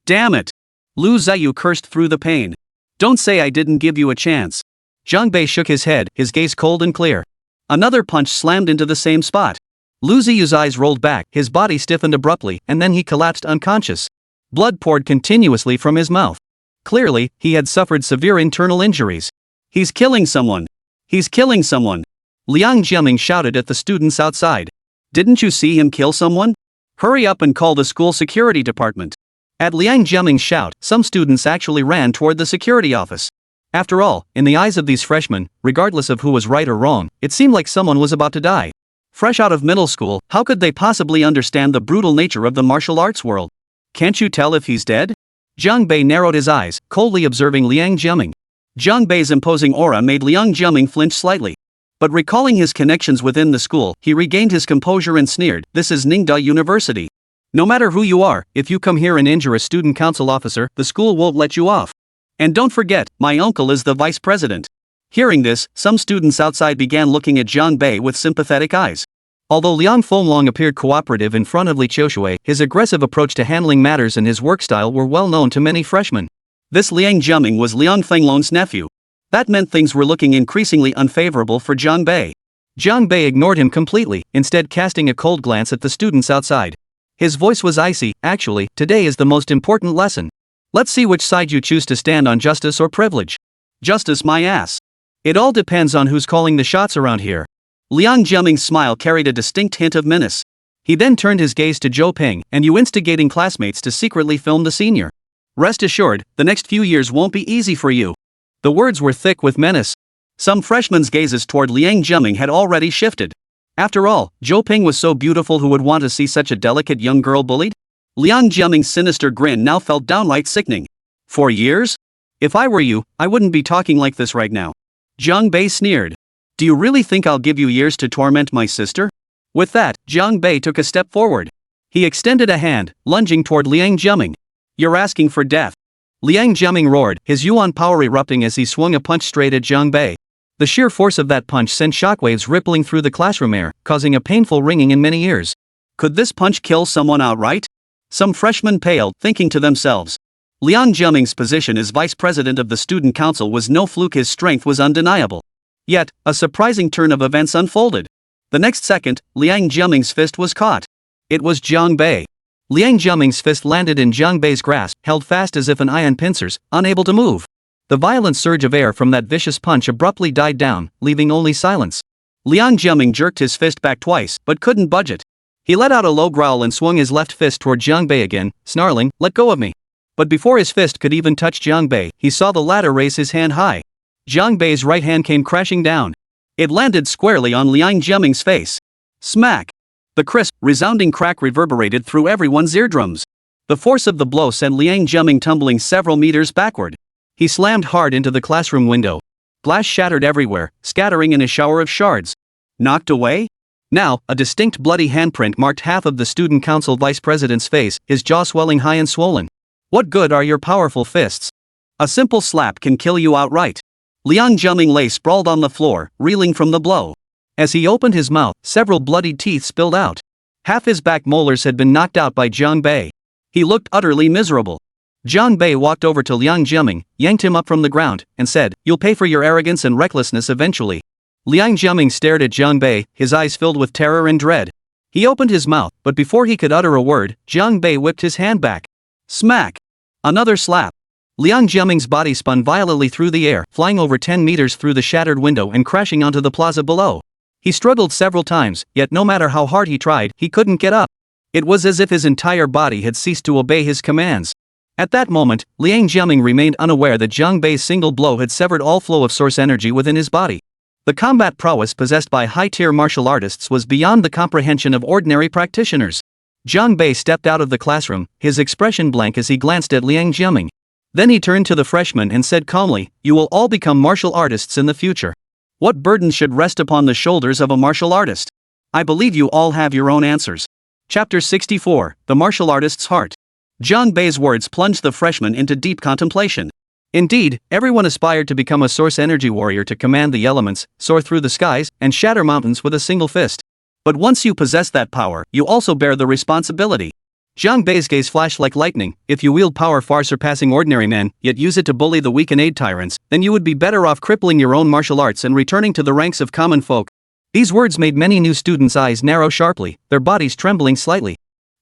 Damn it! Lu Ziyu cursed through the pain. Don't say I didn't give you a chance. Jiang Bei shook his head, his gaze cold and clear. Another punch slammed into the same spot. Lu Ziyu's eyes rolled back, his body stiffened abruptly, and then he collapsed unconscious. Blood poured continuously from his mouth. Clearly, he had suffered severe internal injuries. He's killing someone. He's killing someone. Liang Jiaming shouted at the students outside. Didn't you see him kill someone? Hurry up and call the school security department. At Liang Jiaming's shout, some students actually ran toward the security office. After all, in the eyes of these freshmen, regardless of who was right or wrong, it seemed like someone was about to die. Fresh out of middle school, how could they possibly understand the brutal nature of the martial arts world? Can't you tell if he's dead? Jiang Bei narrowed his eyes, coldly observing Liang Jiaming. Jiang Bei's imposing aura made Liang Jiaming flinch slightly. But recalling his connections within the school, he regained his composure and sneered, this is Ningda University. No matter who you are, if you come here and injure a student council officer, the school won't let you off. And don't forget, my uncle is the vice president. Hearing this, some students outside began looking at Jiang Bei with sympathetic eyes. Although Liang Fenglong appeared cooperative in front of Li Qiushui, his aggressive approach to handling matters and his work style were well known to many freshmen. This Liang Jiaming was Liang Fenglong's nephew. That meant things were looking increasingly unfavorable for Jiang Bei. Jiang Bei ignored him completely, instead casting a cold glance at the students outside. His voice was icy. Actually, today is the most important lesson. Let's see which side you choose to stand on, justice or privilege. Justice, my ass. It all depends on who's calling the shots around here. Liang Jiaming's smile carried a distinct hint of menace. He then turned his gaze to Zhou Ping, and you instigating classmates to secretly film the senior. Rest assured, the next few years won't be easy for you. The words were thick with menace. Some freshmen's gazes toward Liang Jiaming had already shifted. After all, Zhou Ping was so beautiful, who would want to see such a delicate young girl bullied? Liang Jiaming's sinister grin now felt downright sickening. 4 years? If I were you, I wouldn't be talking like this right now. Jiang Bei sneered. Do you really think I'll give you years to torment my sister? With that, Jiang Bei took a step forward. He extended a hand, lunging toward Liang Jiaming. You're asking for death. Liang Jiaming roared, his yuan power erupting as he swung a punch straight at Jiang Bei. The sheer force of that punch sent shockwaves rippling through the classroom air, causing a painful ringing in many ears. Could this punch kill someone outright? Some freshmen paled, thinking to themselves. Liang Jiaming's position as vice president of the student council was no fluke, his strength was undeniable. Yet, a surprising turn of events unfolded. The next second, Liang Jiaming's fist was caught. It was Jiang Bei. Liang Jiaming's fist landed in Jiang Bei's grasp, held fast as if in iron pincers, unable to move. The violent surge of air from that vicious punch abruptly died down, leaving only silence. Liang Jiaming jerked his fist back twice, but couldn't budge it. He let out a low growl and swung his left fist toward Jiang Bei again, snarling, "Let go of me." But before his fist could even touch Jiang Bei, he saw the latter raise his hand high. Jiang Bei's right hand came crashing down. It landed squarely on Liang Jiaming's face. Smack! The crisp, resounding crack reverberated through everyone's eardrums. The force of the blow sent Liang Jiaming tumbling several meters backward. He slammed hard into the classroom window. Glass shattered everywhere, scattering in a shower of shards. Knocked away? Now, a distinct bloody handprint marked half of the student council vice president's face, his jaw swelling high and swollen. What good are your powerful fists? A simple slap can kill you outright. Liang Jiaming lay sprawled on the floor, reeling from the blow. As he opened his mouth, several bloodied teeth spilled out. Half his back molars had been knocked out by Jiang Bei. He looked utterly miserable. Jiang Bei walked over to Liang Jiaming, yanked him up from the ground, and said, "You'll pay for your arrogance and recklessness eventually." Liang Jiaming stared at Jiang Bei, his eyes filled with terror and dread. He opened his mouth, but before he could utter a word, Jiang Bei whipped his hand back. Smack! Another slap. Liang Jiaming's body spun violently through the air, flying over 10 meters through the shattered window and crashing onto the plaza below. He struggled several times, yet no matter how hard he tried, he couldn't get up. It was as if his entire body had ceased to obey his commands. At that moment, Liang Jiaming remained unaware that Jiang Bei's single blow had severed all flow of source energy within his body. The combat prowess possessed by high-tier martial artists was beyond the comprehension of ordinary practitioners. Jiang Bei stepped out of the classroom, his expression blank as he glanced at Liang Jiaming. Then he turned to the freshmen and said calmly, "You will all become martial artists in the future. What burden should rest upon the shoulders of a martial artist? I believe you all have your own answers." Chapter 64, The Martial Artist's Heart. Jiang Bei's words plunged the freshmen into deep contemplation. Indeed, everyone aspired to become a source energy warrior to command the elements, soar through the skies, and shatter mountains with a single fist. But once you possess that power, you also bear the responsibility. Jiang Bei's gaze flashed like lightning. If you wield power far surpassing ordinary men, yet use it to bully the weak and aid tyrants, then you would be better off crippling your own martial arts and returning to the ranks of common folk. These words made many new students' eyes narrow sharply, their bodies trembling slightly.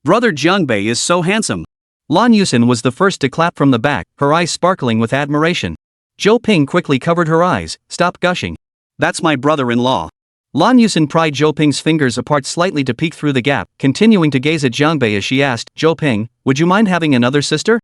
Brother Jiang Bei is so handsome. Lan Yusin was the first to clap from the back, her eyes sparkling with admiration. Zhou Ping quickly covered her eyes, stopped gushing. "That's my brother-in-law." Lan Yusin pried Zhou Ping's fingers apart slightly to peek through the gap, continuing to gaze at Jiang Bei as she asked, "Zhou Ping, would you mind having another sister?"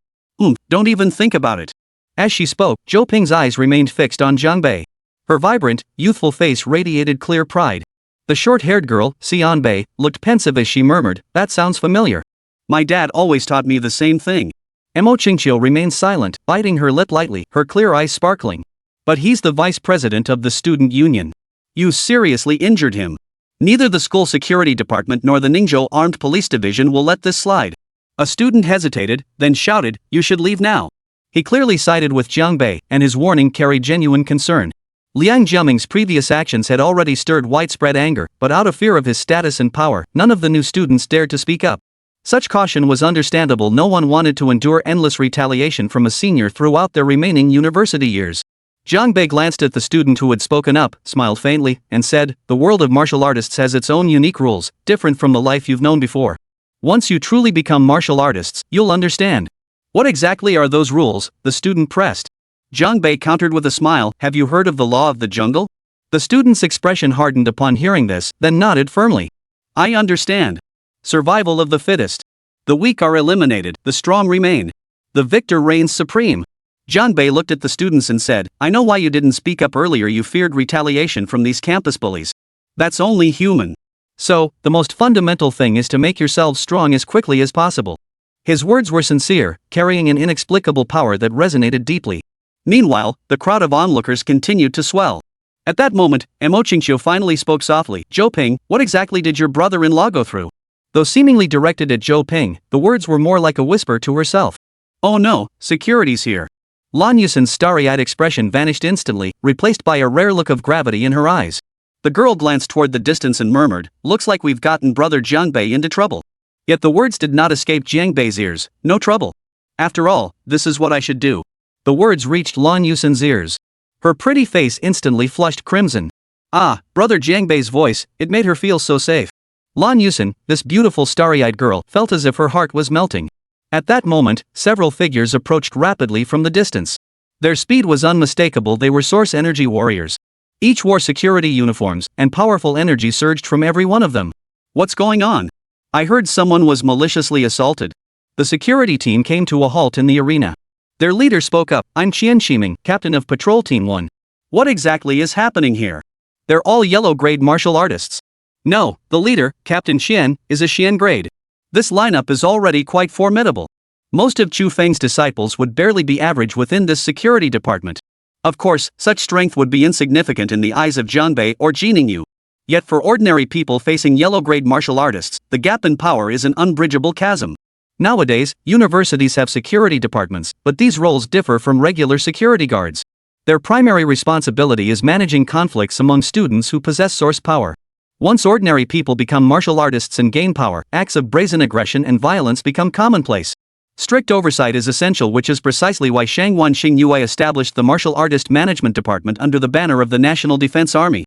Don't even think about it." As she spoke, Zhou Ping's eyes remained fixed on Jiang Bei. Her vibrant, youthful face radiated clear pride. The short-haired girl, Xian Bei, looked pensive as she murmured, "That sounds familiar. My dad always taught me the same thing." Mo Qingqiu remained silent, biting her lip lightly, her clear eyes sparkling. "But he's the vice president of the student union. You seriously injured him. Neither the school security department nor the Ningzhou Armed Police Division will let this slide." A student hesitated, then shouted, "You should leave now." He clearly sided with Jiang Bei, and his warning carried genuine concern. Liang Jiaming's previous actions had already stirred widespread anger, but out of fear of his status and power, none of the new students dared to speak up. Such caution was understandable. No one wanted to endure endless retaliation from a senior throughout their remaining university years. Jiang Bei glanced at the student who had spoken up, smiled faintly, and said, "The world of martial artists has its own unique rules, different from the life you've known before. Once you truly become martial artists, you'll understand." "What exactly are those rules?" the student pressed. Jiang Bei countered with a smile, "Have you heard of the law of the jungle?" The student's expression hardened upon hearing this, then nodded firmly. "I understand. Survival of the fittest. The weak are eliminated, the strong remain. The victor reigns supreme." Jiang Bei looked at the students and said, "I know why you didn't speak up earlier. You feared retaliation from these campus bullies. That's only human. So, the most fundamental thing is to make yourselves strong as quickly as possible." His words were sincere, carrying an inexplicable power that resonated deeply. Meanwhile, the crowd of onlookers continued to swell. At that moment, Mo Qingqiu finally spoke softly. Zhou Ping, what exactly did your brother-in-law go through? Though seemingly directed at Zhou Ping, the words were more like a whisper to herself. Oh no, security's here. Lan Yusin's starry-eyed expression vanished instantly, replaced by a rare look of gravity in her eyes. The girl glanced toward the distance and murmured, looks like we've gotten brother Jiangbei into trouble. Yet the words did not escape Jiangbei's ears, no trouble. After all, this is what I should do. The words reached Lan Yusin's ears. Her pretty face instantly flushed crimson. Ah, brother Jiangbei's voice, it made her feel so safe. Lan Yusin, this beautiful starry-eyed girl, felt as if her heart was melting. At that moment, several figures approached rapidly from the distance. Their speed was unmistakable. They were source energy warriors. Each wore security uniforms, and powerful energy surged from every one of them. What's going on? I heard someone was maliciously assaulted. The security team came to a halt in the arena. Their leader spoke up. I'm Qian Shiming, captain of Patrol Team 1. What exactly is happening here? They're all yellow-grade martial artists. No, the leader, Captain Qian, is a Qian grade. This lineup is already quite formidable. Most of Chu Feng's disciples would barely be average within this security department. Of course, such strength would be insignificant in the eyes of Jianbei or Jiningyu. Yet for ordinary people facing yellow-grade martial artists, the gap in power is an unbridgeable chasm. Nowadays, universities have security departments, but these roles differ from regular security guards. Their primary responsibility is managing conflicts among students who possess source power. Once ordinary people become martial artists and gain power, acts of brazen aggression and violence become commonplace. Strict oversight is essential, which is precisely why Shangwan Xingyue established the Martial Artist Management Department under the banner of the National Defense Army.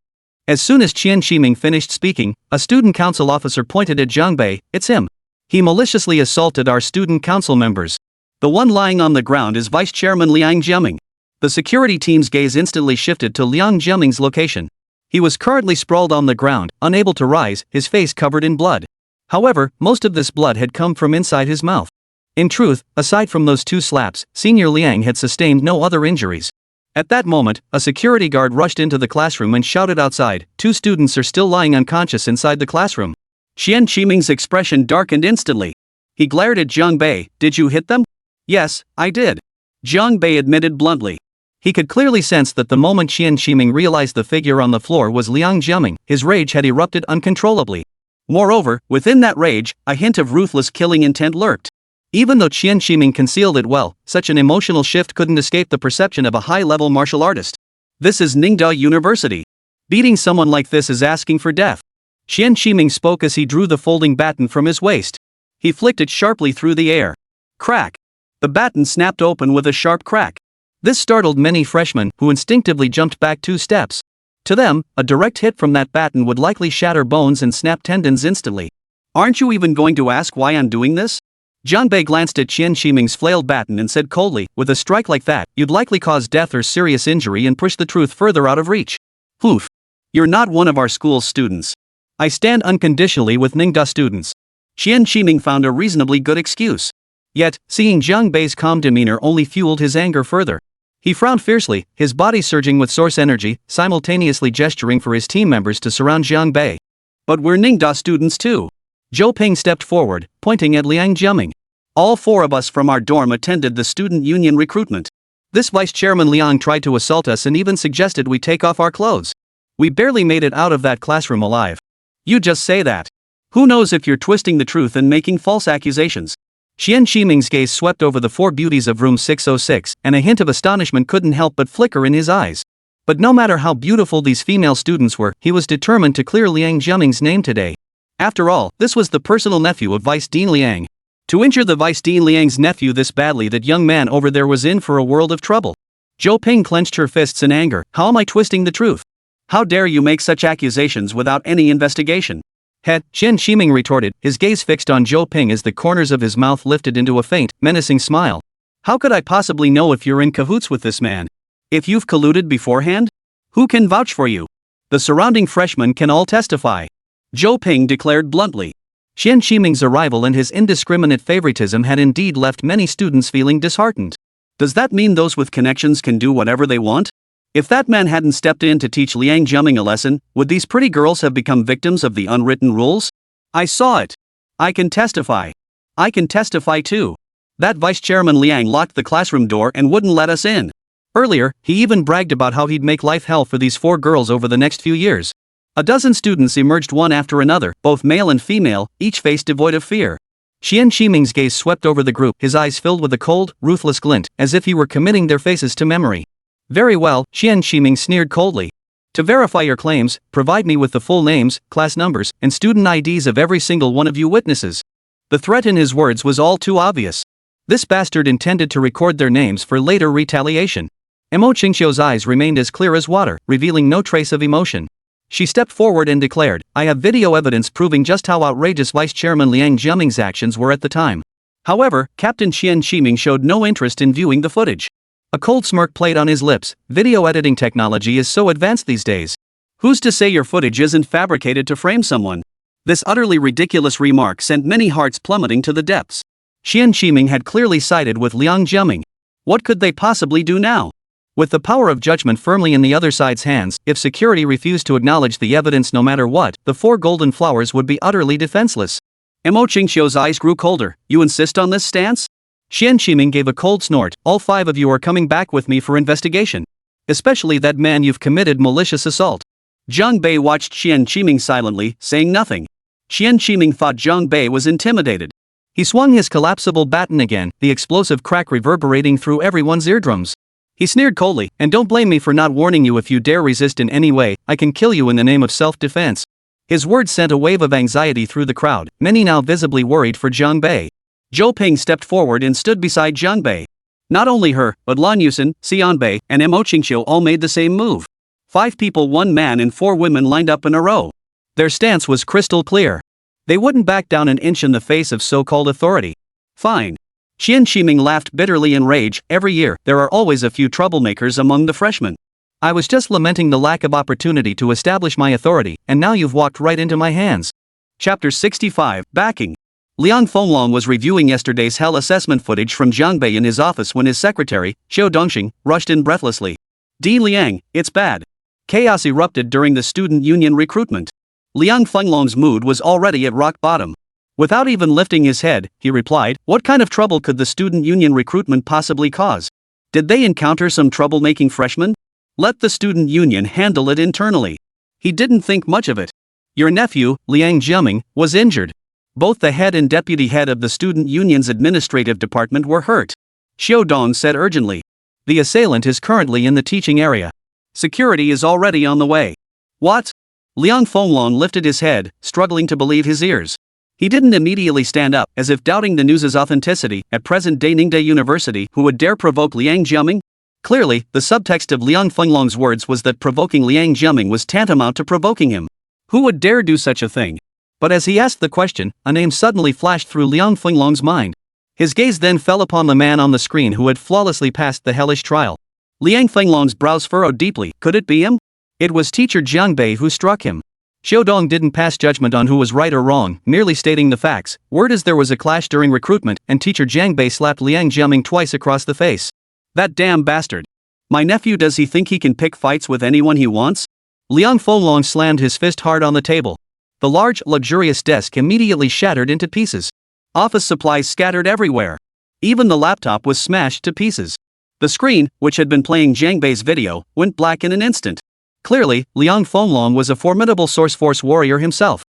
As soon as Qian Shiming finished speaking, a student council officer pointed at Zhang Bei. It's him. He maliciously assaulted our student council members. The one lying on the ground is Vice Chairman Liang Jiaming. The security team's gaze instantly shifted to Liang Jiaming's location. He was currently sprawled on the ground, unable to rise, his face covered in blood. However, most of this blood had come from inside his mouth. In truth, aside from those 2 slaps, Senior Liang had sustained no other injuries. At that moment, a security guard rushed into the classroom and shouted outside, 2 students are still lying unconscious inside the classroom. Qian Shiming's expression darkened instantly. He glared at Zhang Bei. Did you hit them? Yes, I did. Zhang Bei admitted bluntly. He could clearly sense that the moment Qian Shiming realized the figure on the floor was Liang Jiaming, his rage had erupted uncontrollably. Moreover, within that rage, a hint of ruthless killing intent lurked. Even though Qian Shiming concealed it well, such an emotional shift couldn't escape the perception of a high-level martial artist. This is Ningda University. Beating someone like this is asking for death. Qian Shiming spoke as he drew the folding baton from his waist. He flicked it sharply through the air. Crack! The baton snapped open with a sharp crack. This startled many freshmen, who instinctively jumped back 2 steps. To them, a direct hit from that baton would likely shatter bones and snap tendons instantly. Aren't you even going to ask why I'm doing this? Jianbei glanced at Qian Shiming's flailed baton and said coldly, with a strike like that, you'd likely cause death or serious injury and push the truth further out of reach. Poof! You're not one of our school's students. I stand unconditionally with Ningda students. Qian Shiming found a reasonably good excuse. Yet, seeing Zhang Bei's calm demeanor only fueled his anger further. He frowned fiercely, his body surging with source energy, simultaneously gesturing for his team members to surround Zhang Bei. But we're Ningda students too. Zhou Ping stepped forward, pointing at Liang Jiaming. All 4 of us from our dorm attended the student union recruitment. This Vice Chairman Liang tried to assault us and even suggested we take off our clothes. We barely made it out of that classroom alive. You just say that. Who knows if you're twisting the truth and making false accusations? Qian Shiming's gaze swept over the 4 beauties of room 606, and a hint of astonishment couldn't help but flicker in his eyes. But no matter how beautiful these female students were, he was determined to clear Liang Jiaming's name today. After all, this was the personal nephew of Vice Dean Liang. To injure the Vice Dean Liang's nephew this badly, that young man over there was in for a world of trouble. Zhou Ping clenched her fists in anger. How am I twisting the truth? How dare you make such accusations without any investigation? Qian Shiming retorted, his gaze fixed on Zhou Ping as the corners of his mouth lifted into a faint, menacing smile. How could I possibly know if you're in cahoots with this man? If you've colluded beforehand? Who can vouch for you? The surrounding freshmen can all testify. Zhou Ping declared bluntly. Qian Shiming's arrival and his indiscriminate favoritism had indeed left many students feeling disheartened. Does that mean those with connections can do whatever they want? If that man hadn't stepped in to teach Liang Jiaming a lesson, would these pretty girls have become victims of the unwritten rules? I saw it. I can testify. I can testify too. That Vice Chairman Liang locked the classroom door and wouldn't let us in. Earlier, he even bragged about how he'd make life hell for these 4 girls over the next few years. A dozen students emerged one after another, both male and female, each face devoid of fear. Qian Shiming's gaze swept over the group, his eyes filled with a cold, ruthless glint, as if he were committing their faces to memory. Very well, Qian Shiming sneered coldly. To verify your claims, provide me with the full names, class numbers, and student IDs of every single one of you witnesses. The threat in his words was all too obvious. This bastard intended to record their names for later retaliation. Mo Qingxiu's eyes remained as clear as water, revealing no trace of emotion. She stepped forward and declared, I have video evidence proving just how outrageous Vice Chairman Liang Jiaming's actions were at the time. However, Captain Qian Shiming showed no interest in viewing the footage. A cold smirk played on his lips. Video editing technology is so advanced these days. Who's to say your footage isn't fabricated to frame someone? This utterly ridiculous remark sent many hearts plummeting to the depths. Qian Shiming had clearly sided with Liang Jiaming. What could they possibly do now? With the power of judgment firmly in the other side's hands, if security refused to acknowledge the evidence no matter what, the 4 golden flowers would be utterly defenseless. Mo Qingxiu's eyes grew colder. You insist on this stance? Qian Shiming gave a cold snort. All 5 of you are coming back with me for investigation. Especially that man, you've committed malicious assault. Zhang Bei watched Qian Shiming silently, saying nothing. Qian Shiming thought Zhang Bei was intimidated. He swung his collapsible baton again, the explosive crack reverberating through everyone's eardrums. He sneered coldly, and don't blame me for not warning you. If you dare resist in any way, I can kill you in the name of self-defense. His words sent a wave of anxiety through the crowd, many now visibly worried for Zhang Bei. Zhou Ping stepped forward and stood beside Zhang Bei. Not only her, but Lan Yusen, Xian Bei, and Mo Qingxiu all made the same move. 5 people, 1 man and 4 women lined up in a row. Their stance was crystal clear. They wouldn't back down an inch in the face of so-called authority. Fine. Qian Shiming laughed bitterly in rage. Every year, there are always a few troublemakers among the freshmen. I was just lamenting the lack of opportunity to establish my authority, and now you've walked right into my hands. Chapter 65, Backing. Liang Fenglong was reviewing yesterday's hell assessment footage from Zhang Bei in his office when his secretary, Xiao Dongxing, rushed in breathlessly. Di Liang, it's bad. Chaos erupted during the student union recruitment. Liang Fenglong's mood was already at rock bottom. Without even lifting his head, he replied, what kind of trouble could the student union recruitment possibly cause? Did they encounter some troublemaking freshmen? Let the student union handle it internally. He didn't think much of it. Your nephew, Liang Jiaming, was injured. Both the head and deputy head of the student union's administrative department were hurt. Xiao Dong said urgently. The assailant is currently in the teaching area. Security is already on the way. What? Liang Fenglong lifted his head, struggling to believe his ears. He didn't immediately stand up, as if doubting the news's authenticity. At present-day Ningde University, who would dare provoke Liang Jiaming? Clearly, the subtext of Liang Fenglong's words was that provoking Liang Jiaming was tantamount to provoking him. Who would dare do such a thing? But as he asked the question, a name suddenly flashed through Liang Fenglong's mind. His gaze then fell upon the man on the screen who had flawlessly passed the hellish trial. Liang Fenglong's brows furrowed deeply. Could it be him? It was teacher Zhang Bei who struck him. Xiao Dong didn't pass judgment on who was right or wrong, merely stating the facts. Word is there was a clash during recruitment, and teacher Zhang Bei slapped Liang Jiaming twice across the face. That damn bastard. My nephew, does he think he can pick fights with anyone he wants? Liang Fenglong slammed his fist hard on the table. The large, luxurious desk immediately shattered into pieces. Office supplies scattered everywhere. Even the laptop was smashed to pieces. The screen, which had been playing Zhang Bei's video, went black in an instant. Clearly, Liang Fenglong was a formidable Source Force warrior himself.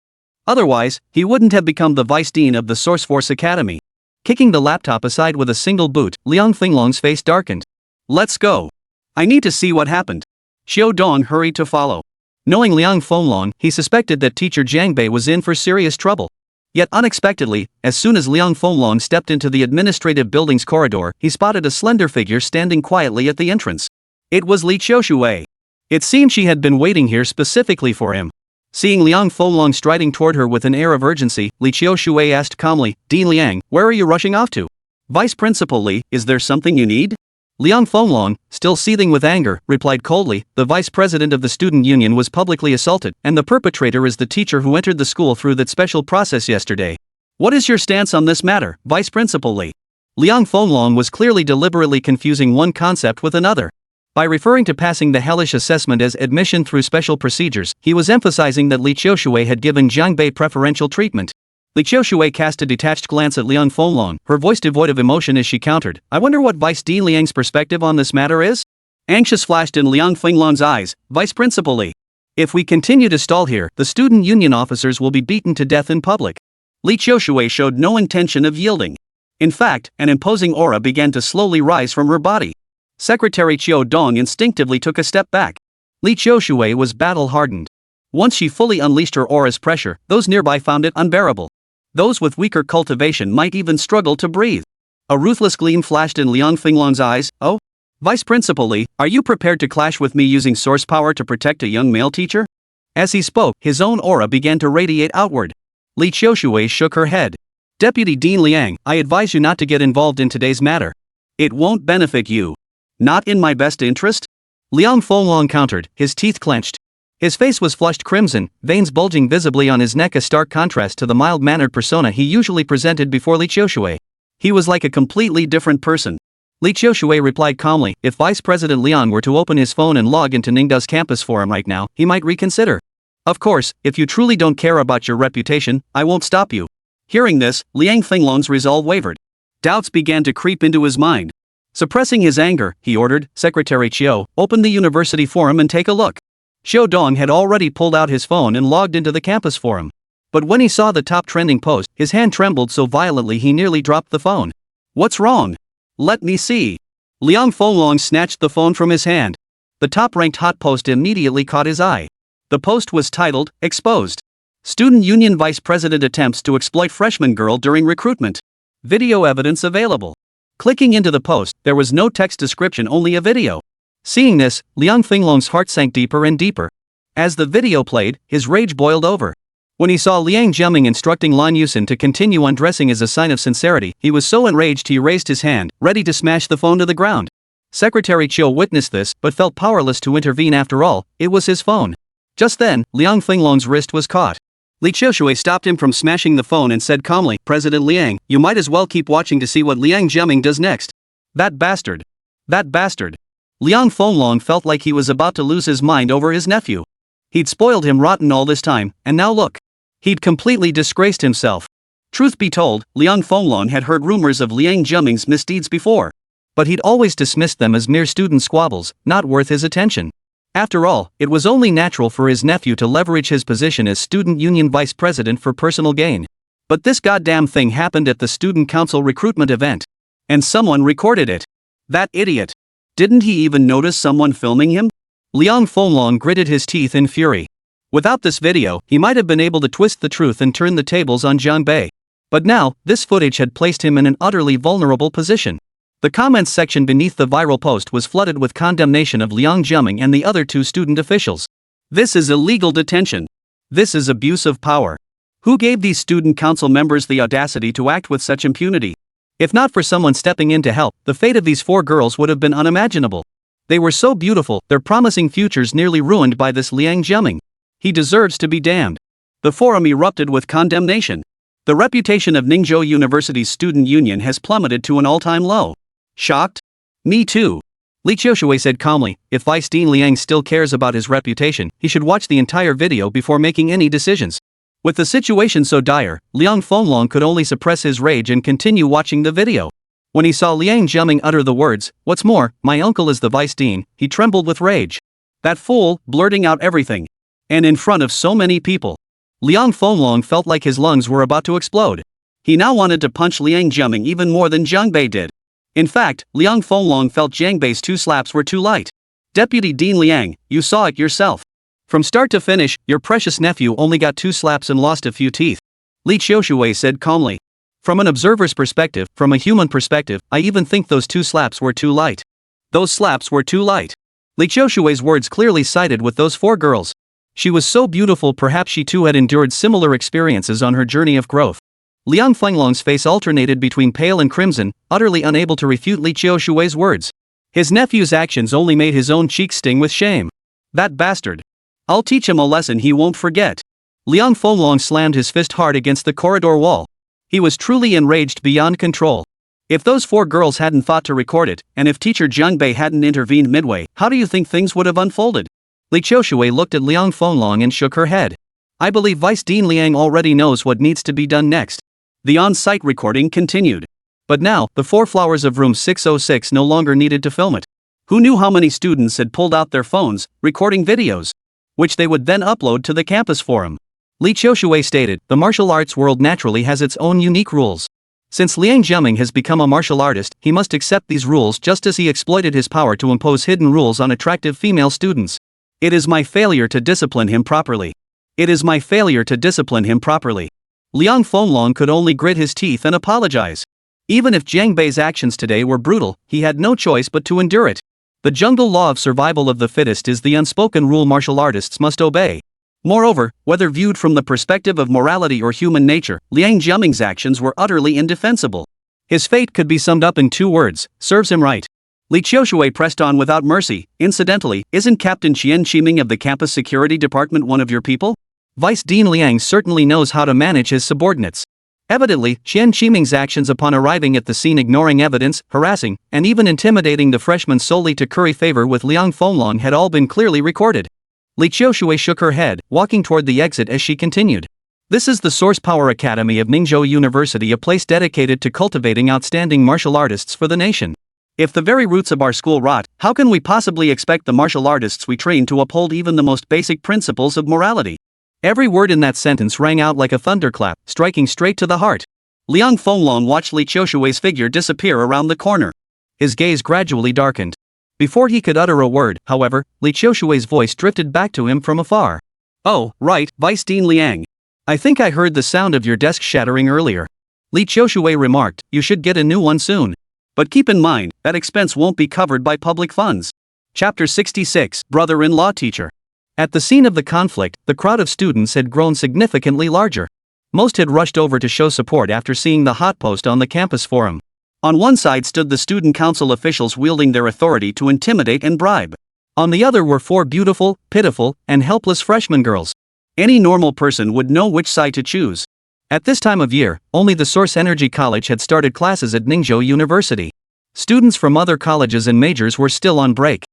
Otherwise, he wouldn't have become the vice dean of the Source Force Academy. Kicking the laptop aside with a single boot, Liang Fenglong's face darkened. Let's go. I need to see what happened. Xiao Dong hurried to follow. Knowing Liang Fenglong, he suspected that teacher Zhang Bei was in for serious trouble. Yet unexpectedly, as soon as Liang Fenglong stepped into the administrative building's corridor, he spotted a slender figure standing quietly at the entrance. It was Li Qiushui. It seemed she had been waiting here specifically for him. Seeing Liang Fenglong striding toward her with an air of urgency, Li Qiushui asked calmly, Dean Liang, where are you rushing off to? Vice Principal Li, is there something you need? Liang Fenglong, still seething with anger, replied coldly, the vice president of the student union was publicly assaulted, and the perpetrator is the teacher who entered the school through that special process yesterday. What is your stance on this matter, Vice Principal Li? Liang Fenglong was clearly deliberately confusing one concept with another. By referring to passing the hellish assessment as admission through special procedures, he was emphasizing that Li Qiushui had given Zhang Bei preferential treatment. Li Qiushui cast a detached glance at Liang Fenglong, her voice devoid of emotion as she countered, I wonder what Vice Dean Liang's perspective on this matter is? Anxious flashed in Liang Finglong's eyes. Vice Principal Li. If we continue to stall here, the student union officers will be beaten to death in public. Li Qiushui showed no intention of yielding. In fact, an imposing aura began to slowly rise from her body. Secretary Qiu Dong instinctively took a step back. Li Qiushui was battle-hardened. Once she fully unleashed her aura's pressure, those nearby found it unbearable. Those with weaker cultivation might even struggle to breathe. A ruthless gleam flashed in Liang Finglong's eyes. Oh? Vice Principal Li, are you prepared to clash with me using source power to protect a young male teacher? As he spoke, his own aura began to radiate outward. Li Qiushui shook her head. Deputy Dean Liang, I advise you not to get involved in today's matter. It won't benefit you. Not in my best interest? Liang Finglong countered, his teeth clenched. His face was flushed crimson, veins bulging visibly on his neck, a stark contrast to the mild-mannered persona he usually presented before Li Qiushui. He was like a completely different person. Li Qiushui replied calmly, if Vice President Liang were to open his phone and log into Ningda's campus forum right now, he might reconsider. Of course, if you truly don't care about your reputation, I won't stop you. Hearing this, Liang Finglong's resolve wavered. Doubts began to creep into his mind. Suppressing his anger, he ordered, Secretary Qiu, open the university forum and take a look. Qiu Dong had already pulled out his phone and logged into the campus forum. But when he saw the top trending post, his hand trembled so violently he nearly dropped the phone. What's wrong? Let me see. Liang Finglong snatched the phone from his hand. The top-ranked hot post immediately caught his eye. The post was titled, Exposed. Student Union Vice President attempts to exploit freshman girl during recruitment. Video evidence available. Clicking into the post, there was no text description, only a video. Seeing this, Liang Finglong's heart sank deeper and deeper. As the video played, his rage boiled over. When he saw Liang Jiaming instructing Lan Yusin to continue undressing as a sign of sincerity, he was so enraged he raised his hand, ready to smash the phone to the ground. Secretary Qiu witnessed this, but felt powerless to intervene. After all, it was his phone. Just then, Liang Finglong's wrist was caught. Li Qiushui stopped him from smashing the phone and said calmly, President Liang, you might as well keep watching to see what Liang Jiaming does next. That bastard. That bastard. Liang Finglong felt like he was about to lose his mind over his nephew. He'd spoiled him rotten all this time, and now look. He'd completely disgraced himself. Truth be told, Liang Finglong had heard rumors of Liang Jiaming's misdeeds before. But he'd always dismissed them as mere student squabbles, not worth his attention. After all, it was only natural for his nephew to leverage his position as student union vice president for personal gain. But this goddamn thing happened at the student council recruitment event. And someone recorded it. That idiot. Didn't he even notice someone filming him? Liang Finglong gritted his teeth in fury. Without this video, he might have been able to twist the truth and turn the tables on Zhang Bei. But now, this footage had placed him in an utterly vulnerable position. The comments section beneath the viral post was flooded with condemnation of Liang Jiaming and the other two student officials. This is illegal detention. This is abuse of power. Who gave these student council members the audacity to act with such impunity? If not for someone stepping in to help, the fate of these four girls would have been unimaginable. They were so beautiful, their promising futures nearly ruined by this Liang Jiaming. He deserves to be damned. The forum erupted with condemnation. The reputation of Ningzhou University's student union has plummeted to an all-time low. Shocked? Me too. Li Qiushui said calmly, if Vice Dean Liang still cares about his reputation, he should watch the entire video before making any decisions. With the situation so dire, Liang Finglong could only suppress his rage and continue watching the video. When he saw Liang Jiaming utter the words, what's more, my uncle is the vice dean, he trembled with rage. That fool, blurting out everything. And in front of so many people. Liang Finglong felt like his lungs were about to explode. He now wanted to punch Liang Jiaming even more than Zhang Bei did. In fact, Liang Finglong felt Zhang Bei's 2 slaps were too light. Deputy Dean Liang, you saw it yourself. From start to finish, your precious nephew only got 2 slaps and lost a few teeth. Li Qiushui said calmly. From an observer's perspective, from a human perspective, I even think those 2 slaps were too light. Those slaps were too light. Li Qiushui's words clearly sided with those 4 girls. She was so beautiful, perhaps she too had endured similar experiences on her journey of growth. Liang Finglong's face alternated between pale and crimson, utterly unable to refute Li Qiushui's words. His nephew's actions only made his own cheeks sting with shame. That bastard. I'll teach him a lesson he won't forget. Liang Finglong slammed his fist hard against the corridor wall. He was truly enraged beyond control. If those 4 girls hadn't thought to record it, and if teacher Zhang Bei hadn't intervened midway, how do you think things would have unfolded? Li Qiushui looked at Liang Finglong and shook her head. I believe Vice Dean Liang already knows what needs to be done next. The on-site recording continued. But now, the 4 flowers of room 606 no longer needed to film it. Who knew how many students had pulled out their phones, recording videos, which they would then upload to the campus forum? Li Qiushui stated, the martial arts world naturally has its own unique rules. Since Liang Jiaming has become a martial artist, he must accept these rules just as he exploited his power to impose hidden rules on attractive female students. It is my failure to discipline him properly. It is my failure to discipline him properly. Liang Fenlong could only grit his teeth and apologize. Even if Jiang Bei's actions today were brutal, he had no choice but to endure it. The jungle law of survival of the fittest is the unspoken rule martial artists must obey. Moreover, whether viewed from the perspective of morality or human nature, Liang Jiaming's actions were utterly indefensible. His fate could be summed up in 2 words, serves him right. Li Qiushui pressed on without mercy. Incidentally, isn't Captain Qian Qiming of the campus security department one of your people? Vice Dean Liang certainly knows how to manage his subordinates. Evidently, Qian Qiming's actions upon arriving at the scene, ignoring evidence, harassing, and even intimidating the freshmen solely to curry favor with Liang Fenlong, had all been clearly recorded. Li Qiushui shook her head, walking toward the exit as she continued. This is the Source Power Academy of Ningzhou University, a place dedicated to cultivating outstanding martial artists for the nation. If the very roots of our school rot, how can we possibly expect the martial artists we train to uphold even the most basic principles of morality? Every word in that sentence rang out like a thunderclap, striking straight to the heart. Liang Fenlong watched Li Qiushui's figure disappear around the corner. His gaze gradually darkened. Before he could utter a word, however, Li Qiushui's voice drifted back to him from afar. Oh, right, Vice Dean Liang. I think I heard the sound of your desk shattering earlier. Li Qiushui remarked, you should get a new one soon. But keep in mind, that expense won't be covered by public funds. Chapter 66, Brother-in-Law Teacher. At the scene of the conflict, the crowd of students had grown significantly larger. Most had rushed over to show support after seeing the hot post on the campus forum. On one side stood the student council officials wielding their authority to intimidate and bribe. On the other were 4 beautiful, pitiful, and helpless freshman girls. Any normal person would know which side to choose. At this time of year, only the Source Energy College had started classes at Ningzhou University. Students from other colleges and majors were still on break.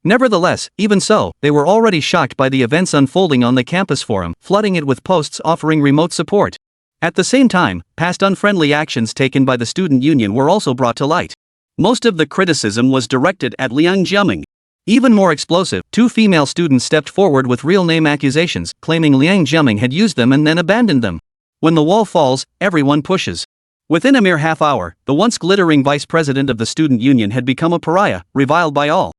Nevertheless, even so, they were already shocked by the events unfolding on the campus forum, flooding it with posts offering remote support. At the same time, past unfriendly actions taken by the student union were also brought to light. Most of the criticism was directed at Liang Jiaming. Even more explosive, 2 female students stepped forward with real name accusations, claiming Liang Jiaming had used them and then abandoned them. When the wall falls, everyone pushes. Within a mere half hour, the once glittering vice president of the student union had become a pariah, reviled by all.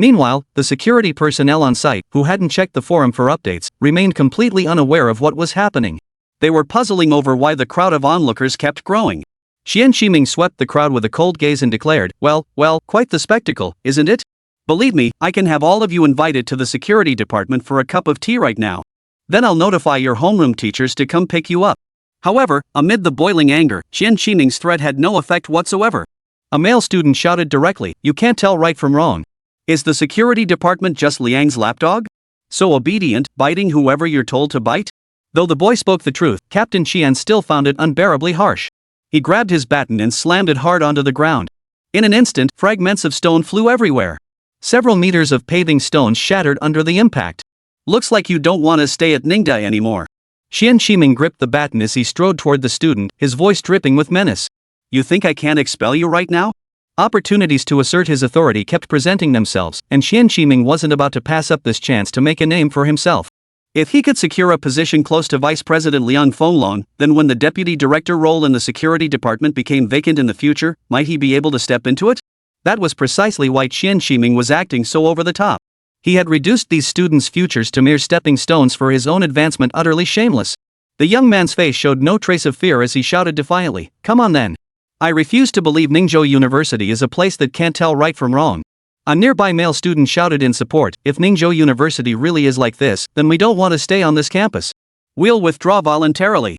Meanwhile, the security personnel on site, who hadn't checked the forum for updates, remained completely unaware of what was happening. They were puzzling over why the crowd of onlookers kept growing. Qian Qiming swept the crowd with a cold gaze and declared, well, quite the spectacle, isn't it? Believe me, I can have all of you invited to the security department for a cup of tea right now. Then I'll notify your homeroom teachers to come pick you up. However, amid the boiling anger, Qian Qiming's threat had no effect whatsoever. A male student shouted directly, you can't tell right from wrong. Is the security department just Liang's lapdog? So obedient, biting whoever you're told to bite? Though the boy spoke the truth, Captain Qian still found it unbearably harsh. He grabbed his baton and slammed it hard onto the ground. In an instant, fragments of stone flew everywhere. Several meters of paving stones shattered under the impact. Looks like you don't want to stay at Ningda anymore. Qian Qiming gripped the baton as he strode toward the student, his voice dripping with menace. You think I can't expel you right now? Opportunities to assert his authority kept presenting themselves, and Qian Qiming wasn't about to pass up this chance to make a name for himself. If he could secure a position close to Vice President Liang Fenlong, then when the deputy director role in the security department became vacant in the future, might he be able to step into it? That was precisely why Qian Qiming was acting so over the top. He had reduced these students' futures to mere stepping stones for his own advancement, utterly shameless. The young man's face showed no trace of fear as he shouted defiantly, come on then. I refuse to believe Ningzhou University is a place that can't tell right from wrong. A nearby male student shouted in support, if Ningzhou University really is like this, then we don't want to stay on this campus. We'll withdraw voluntarily.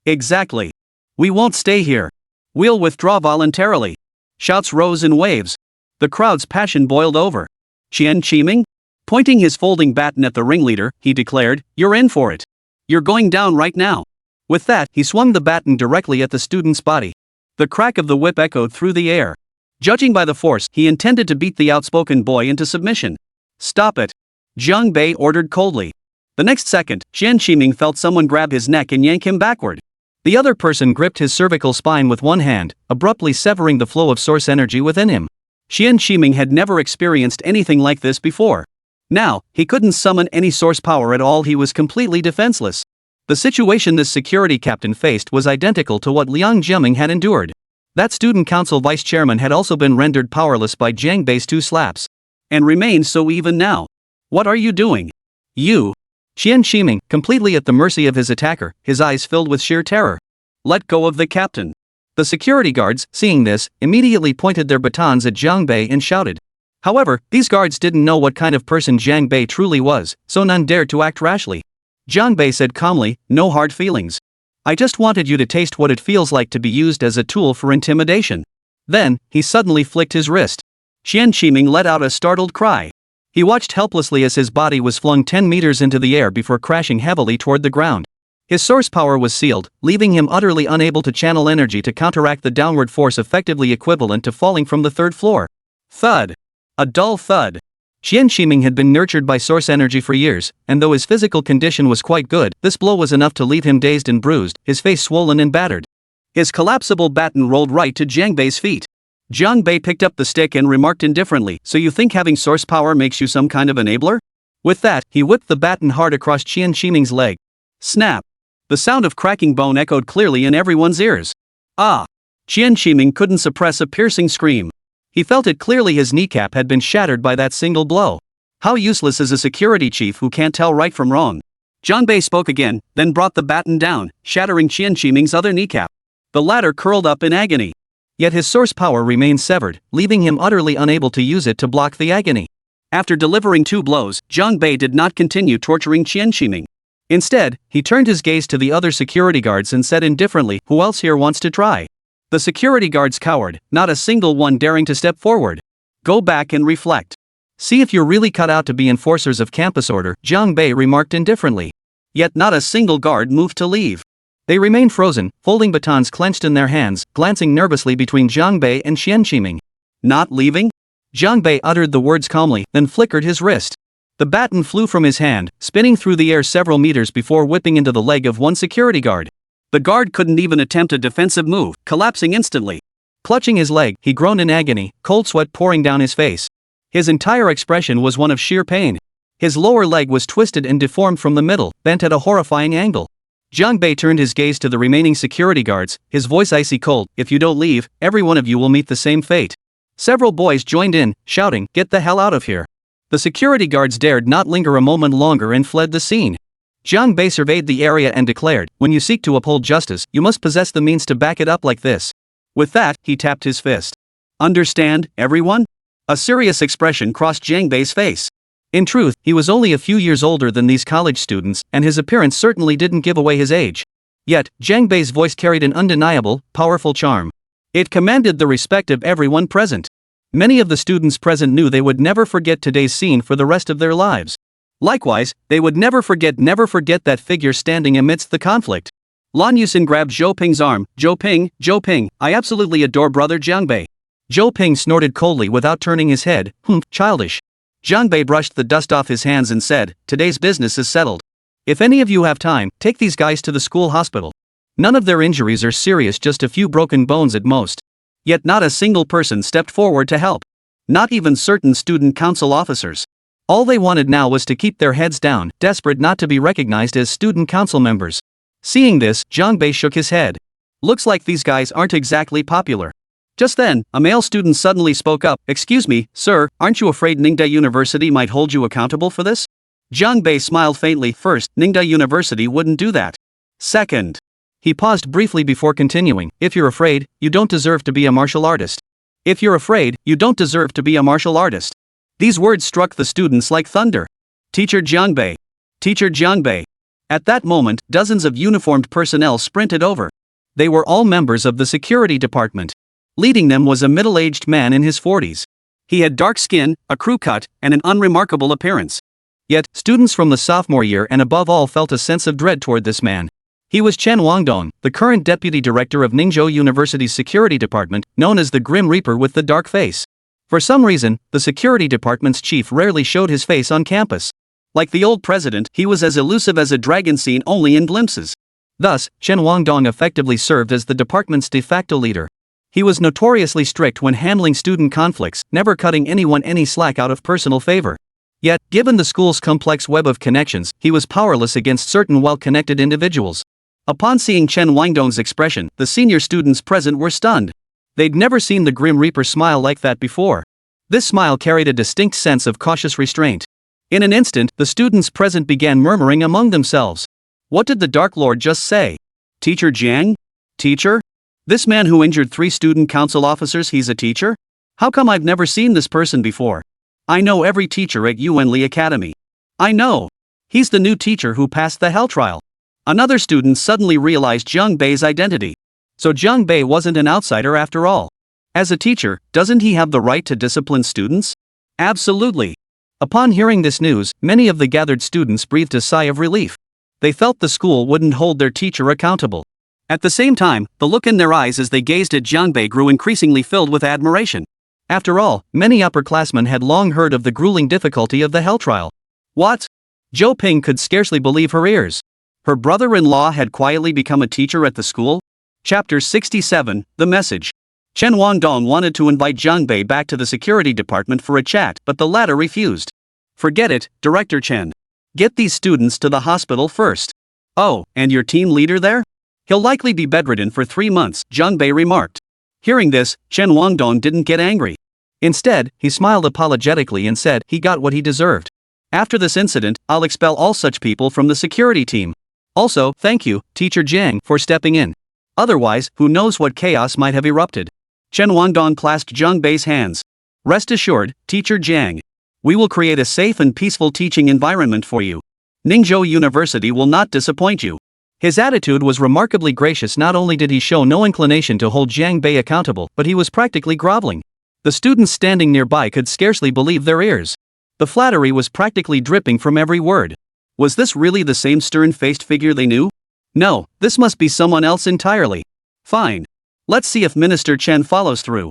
Exactly. We won't stay here. We'll withdraw voluntarily. Shouts rose in waves. The crowd's passion boiled over. Qian Qiming? Pointing his folding baton at the ringleader, he declared, you're in for it. You're going down right now. With that, he swung the baton directly at the student's body. The crack of the whip echoed through the air. Judging by the force, he intended to beat the outspoken boy into submission. Stop it. Jiang Bei ordered coldly. The next second, Qian Qiming felt someone grab his neck and yank him backward. The other person gripped his cervical spine with one hand, abruptly severing the flow of source energy within him. Qian Shiming had never experienced anything like this before. Now, he couldn't summon any source power at all, he was completely defenseless. The situation this security captain faced was identical to what Liang Jiaming had endured. That student council vice chairman had also been rendered powerless by Jiang Bei's 2 slaps. And remained so even now. What are you doing? You. Qian Shiming, completely at the mercy of his attacker, his eyes filled with sheer terror. Let go of the captain. The security guards, seeing this, immediately pointed their batons at Jiang Bei and shouted. However, these guards didn't know what kind of person Jiang Bei truly was, so none dared to act rashly. Jiang Bei said calmly, no hard feelings. I just wanted you to taste what it feels like to be used as a tool for intimidation. Then, he suddenly flicked his wrist. Qian Shiming let out a startled cry. He watched helplessly as his body was flung 10 meters into the air before crashing heavily toward the ground. His source power was sealed, leaving him utterly unable to channel energy to counteract the downward force effectively equivalent to falling from the 3rd floor. Thud. A dull thud. Qian Shiming had been nurtured by source energy for years, and though his physical condition was quite good, this blow was enough to leave him dazed and bruised, his face swollen and battered. His collapsible baton rolled right to Jiang Bei's feet. Jiang Bei picked up the stick and remarked indifferently, so you think having source power makes you some kind of enabler? With that, he whipped the baton hard across Qian Shiming's leg. Snap. The sound of cracking bone echoed clearly in everyone's ears. Ah! Qian Shiming couldn't suppress a piercing scream. He felt it clearly, his kneecap had been shattered by that single blow. How useless is a security chief who can't tell right from wrong? Jiang Bei spoke again, then brought the baton down, shattering Qian Shiming's other kneecap. The latter curled up in agony. Yet his source power remained severed, leaving him utterly unable to use it to block the agony. After delivering 2 blows, Jiang Bei did not continue torturing Qian Shiming. Instead, he turned his gaze to the other security guards and said indifferently, who else here wants to try? The security guards cowered, not a single one daring to step forward. Go back and reflect. See if you're really cut out to be enforcers of campus order, Jiang Bei remarked indifferently. Yet not a single guard moved to leave. They remained frozen, holding batons clenched in their hands, glancing nervously between Jiang Bei and Qian Shiming. Not leaving? Jiang Bei uttered the words calmly, then flickered his wrist. The baton flew from his hand, spinning through the air several meters before whipping into the leg of one security guard. The guard couldn't even attempt a defensive move, collapsing instantly. Clutching his leg, he groaned in agony, cold sweat pouring down his face. His entire expression was one of sheer pain. His lower leg was twisted and deformed from the middle, bent at a horrifying angle. Jiang Bei turned his gaze to the remaining security guards, his voice icy cold. If you don't leave, every one of you will meet the same fate. Several boys joined in, shouting, get the hell out of here. The security guards dared not linger a moment longer and fled the scene. Jiang Bei surveyed the area and declared, when you seek to uphold justice, you must possess the means to back it up like this. With that, he tapped his fist. Understand, everyone? A serious expression crossed Jiang Bei's face. In truth, he was only a few years older than these college students, and his appearance certainly didn't give away his age. Yet, Jiang Bei's voice carried an undeniable, powerful charm. It commanded the respect of everyone present. Many of the students present knew they would never forget today's scene for the rest of their lives. Likewise, they would never forget that figure standing amidst the conflict. Lan Yusin grabbed Zhou Ping's arm. Zhou Ping, I absolutely adore brother Jiang Bei. Zhou Ping snorted coldly without turning his head. Childish. Jiang Bei brushed the dust off his hands and said, today's business is settled. If any of you have time, take these guys to the school hospital. None of their injuries are serious, just a few broken bones at most. Yet not a single person stepped forward to help. Not even certain student council officers. All they wanted now was to keep their heads down, desperate not to be recognized as student council members. Seeing this, Jiang Bei shook his head. Looks like these guys aren't exactly popular. Just then, a male student suddenly spoke up. Excuse me, sir, aren't you afraid Ningde University might hold you accountable for this? Jiang Bei smiled faintly. First, Ningde University wouldn't do that. Second. He paused briefly before continuing. If you're afraid, you don't deserve to be a martial artist. If you're afraid, you don't deserve to be a martial artist. These words struck the students like thunder. Teacher Jiang Bei. Teacher Jiang Bei. At that moment, dozens of uniformed personnel sprinted over. They were all members of the security department. Leading them was a middle-aged man in his 40s. He had dark skin, a crew cut, and an unremarkable appearance. Yet, students from the sophomore year and above all felt a sense of dread toward this man. He was Chen Wangdong, the current deputy director of Ningzhou University's security department, known as the Grim Reaper with the dark face. For some reason, the security department's chief rarely showed his face on campus. Like the old president, he was as elusive as a dragon seen only in glimpses. Thus, Chen Wangdong effectively served as the department's de facto leader. He was notoriously strict when handling student conflicts, never cutting anyone any slack out of personal favor. Yet, given the school's complex web of connections, he was powerless against certain well-connected individuals. Upon seeing Chen Wangdong's expression, the senior students present were stunned. They'd never seen the Grim Reaper smile like that before. This smile carried a distinct sense of cautious restraint. In an instant, the students present began murmuring among themselves. What did the Dark Lord just say? Teacher Jiang? Teacher? This man who injured 3 student council officers, he's a teacher? How come I've never seen this person before? I know every teacher at Yuanli Academy. I know. He's the new teacher who passed the hell trial. Another student suddenly realized Zhang Bei's identity. So Zhang Bei wasn't an outsider after all. As a teacher, doesn't he have the right to discipline students? Absolutely. Upon hearing this news, many of the gathered students breathed a sigh of relief. They felt the school wouldn't hold their teacher accountable. At the same time, the look in their eyes as they gazed at Zhang Bei grew increasingly filled with admiration. After all, many upperclassmen had long heard of the grueling difficulty of the hell trial. What? Zhou Ping could scarcely believe her ears. Her brother-in-law had quietly become a teacher at the school? Chapter 67, The Message. Chen Wangdong wanted to invite Zhang Bei back to the security department for a chat, but the latter refused. Forget it, Director Chen. Get these students to the hospital first. Oh, and your team leader there? He'll likely be bedridden for 3 months, Zhang Bei remarked. Hearing this, Chen Wangdong didn't get angry. Instead, he smiled apologetically and said he got what he deserved. After this incident, I'll expel all such people from the security team. Also, thank you, Teacher Jiang, for stepping in. Otherwise, who knows what chaos might have erupted. Chen Wangdong clasped Zhang Bei's hands. Rest assured, Teacher Jiang. We will create a safe and peaceful teaching environment for you. Ningzhou University will not disappoint you. His attitude was remarkably gracious. Not only did he show no inclination to hold Zhang Bei accountable, but he was practically groveling. The students standing nearby could scarcely believe their ears. The flattery was practically dripping from every word. Was this really the same stern-faced figure they knew? No, this must be someone else entirely. Fine. Let's see if Minister Chen follows through.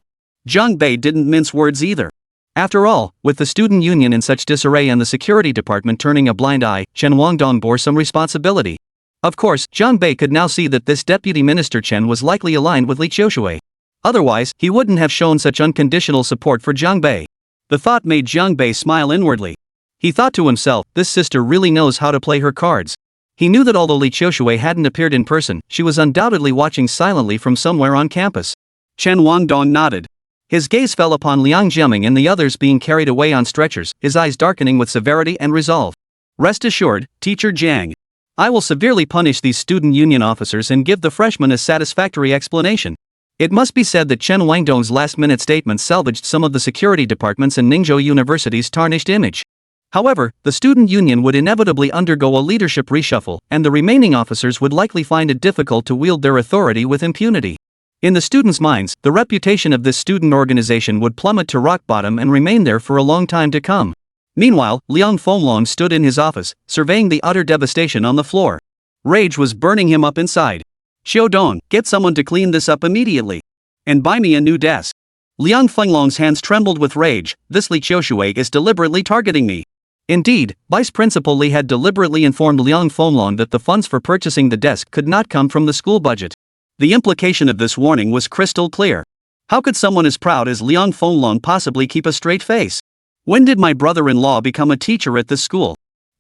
Zhang Bei didn't mince words either. After all, with the student union in such disarray and the security department turning a blind eye, Chen Wangdong bore some responsibility. Of course, Zhang Bei could now see that this Deputy Minister Chen was likely aligned with Li Qiushui. Otherwise, he wouldn't have shown such unconditional support for Zhang Bei. The thought made Zhang Bei smile inwardly. He thought to himself, this sister really knows how to play her cards. He knew that although Li Qiushui hadn't appeared in person, she was undoubtedly watching silently from somewhere on campus. Chen Wangdong nodded. His gaze fell upon Liang Jiaming and the others being carried away on stretchers, his eyes darkening with severity and resolve. Rest assured, Teacher Jiang. I will severely punish these student union officers and give the freshmen a satisfactory explanation. It must be said that Chen Wangdong's last-minute statement salvaged some of the security departments and Ningzhou University's tarnished image. However, the student union would inevitably undergo a leadership reshuffle, and the remaining officers would likely find it difficult to wield their authority with impunity. In the students' minds, the reputation of this student organization would plummet to rock bottom and remain there for a long time to come. Meanwhile, Liang Fenglong stood in his office, surveying the utter devastation on the floor. Rage was burning him up inside. Xiaodong, get someone to clean this up immediately. And buy me a new desk. Liang Fenglong's hands trembled with rage. This Li Qiushui is deliberately targeting me. Indeed, Vice Principal Li had deliberately informed Liang Fenglong that the funds for purchasing the desk could not come from the school budget. The implication of this warning was crystal clear. How could someone as proud as Liang Fenglong possibly keep a straight face? When did my brother-in-law become a teacher at this school?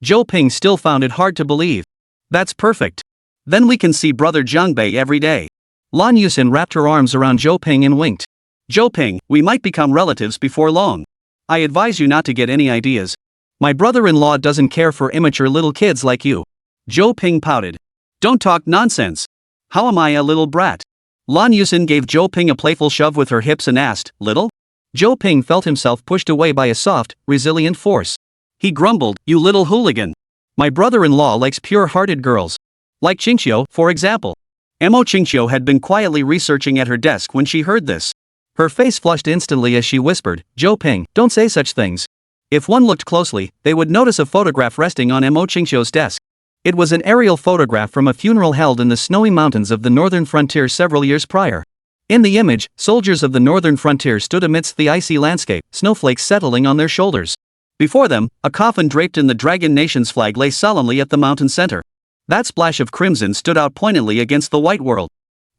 Zhou Ping still found it hard to believe. That's perfect. Then we can see brother Zhang Bei every day. Lan Yusin wrapped her arms around Zhou Ping and winked. Zhou Ping, we might become relatives before long. I advise you not to get any ideas. My brother-in-law doesn't care for immature little kids like you. Zhou Ping pouted. Don't talk nonsense. How am I a little brat? Lan Yusin gave Zhou Ping a playful shove with her hips and asked, little? Zhou Ping felt himself pushed away by a soft, resilient force. He grumbled, you little hooligan. My brother-in-law likes pure-hearted girls. Like Qingxiu, for example. Mo Qingxiu had been quietly researching at her desk when she heard this. Her face flushed instantly as she whispered, Zhou Ping, don't say such things. If one looked closely, they would notice a photograph resting on Mo Qingxiu's desk. It was an aerial photograph from a funeral held in the snowy mountains of the northern frontier several years prior. In the image, soldiers of the northern frontier stood amidst the icy landscape, snowflakes settling on their shoulders. Before them, a coffin draped in the Dragon Nation's flag lay solemnly at the mountain center. That splash of crimson stood out poignantly against the white world.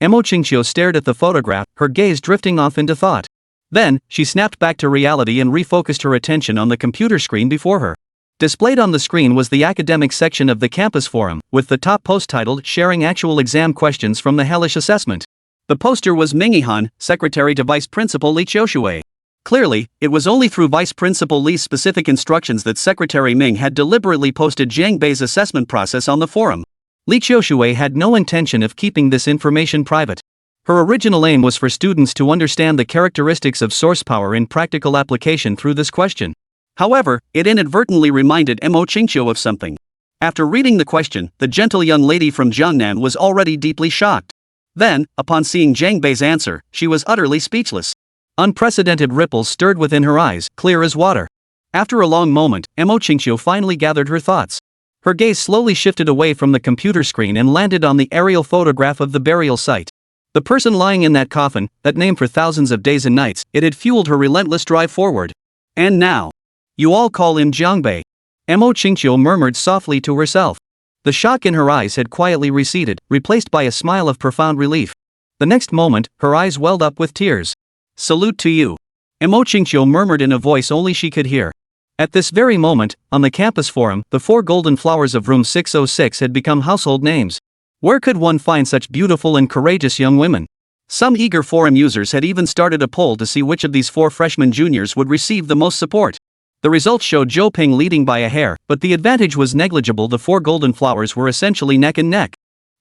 Emo Qingqiu stared at the photograph, her gaze drifting off into thought. Then, she snapped back to reality and refocused her attention on the computer screen before her. Displayed on the screen was the academic section of the campus forum, with the top post titled "Sharing Actual Exam Questions from the Hellish Assessment." The poster was Mingyihan, secretary to Vice Principal Li Qiushui. Clearly, it was only through Vice Principal Li's specific instructions that Secretary Ming had deliberately posted Jiang Bei's assessment process on the forum. Li Qiushui had no intention of keeping this information private. Her original aim was for students to understand the characteristics of source power in practical application through this question. However, it inadvertently reminded Emo Qingqiu of something. After reading the question, the gentle young lady from Jiangnan was already deeply shocked. Then, upon seeing Jiang Bei's answer, she was utterly speechless. Unprecedented ripples stirred within her eyes, clear as water. After a long moment, Emo Qingqiu finally gathered her thoughts. Her gaze slowly shifted away from the computer screen and landed on the aerial photograph of the burial site. The person lying in that coffin, that name for thousands of days and nights, it had fueled her relentless drive forward. And now, you all call him Jiang Bei. Emo Qingqiu murmured softly to herself. The shock in her eyes had quietly receded, replaced by a smile of profound relief. The next moment, her eyes welled up with tears. Salute to you. Emo Qingqiu murmured in a voice only she could hear. At this very moment, on the campus forum, the 4 golden flowers of room 606 had become household names. Where could one find such beautiful and courageous young women? Some eager forum users had even started a poll to see which of these 4 freshman juniors would receive the most support. The results showed Zhou Ping leading by a hair, but the advantage was negligible. The 4 golden flowers were essentially neck and neck.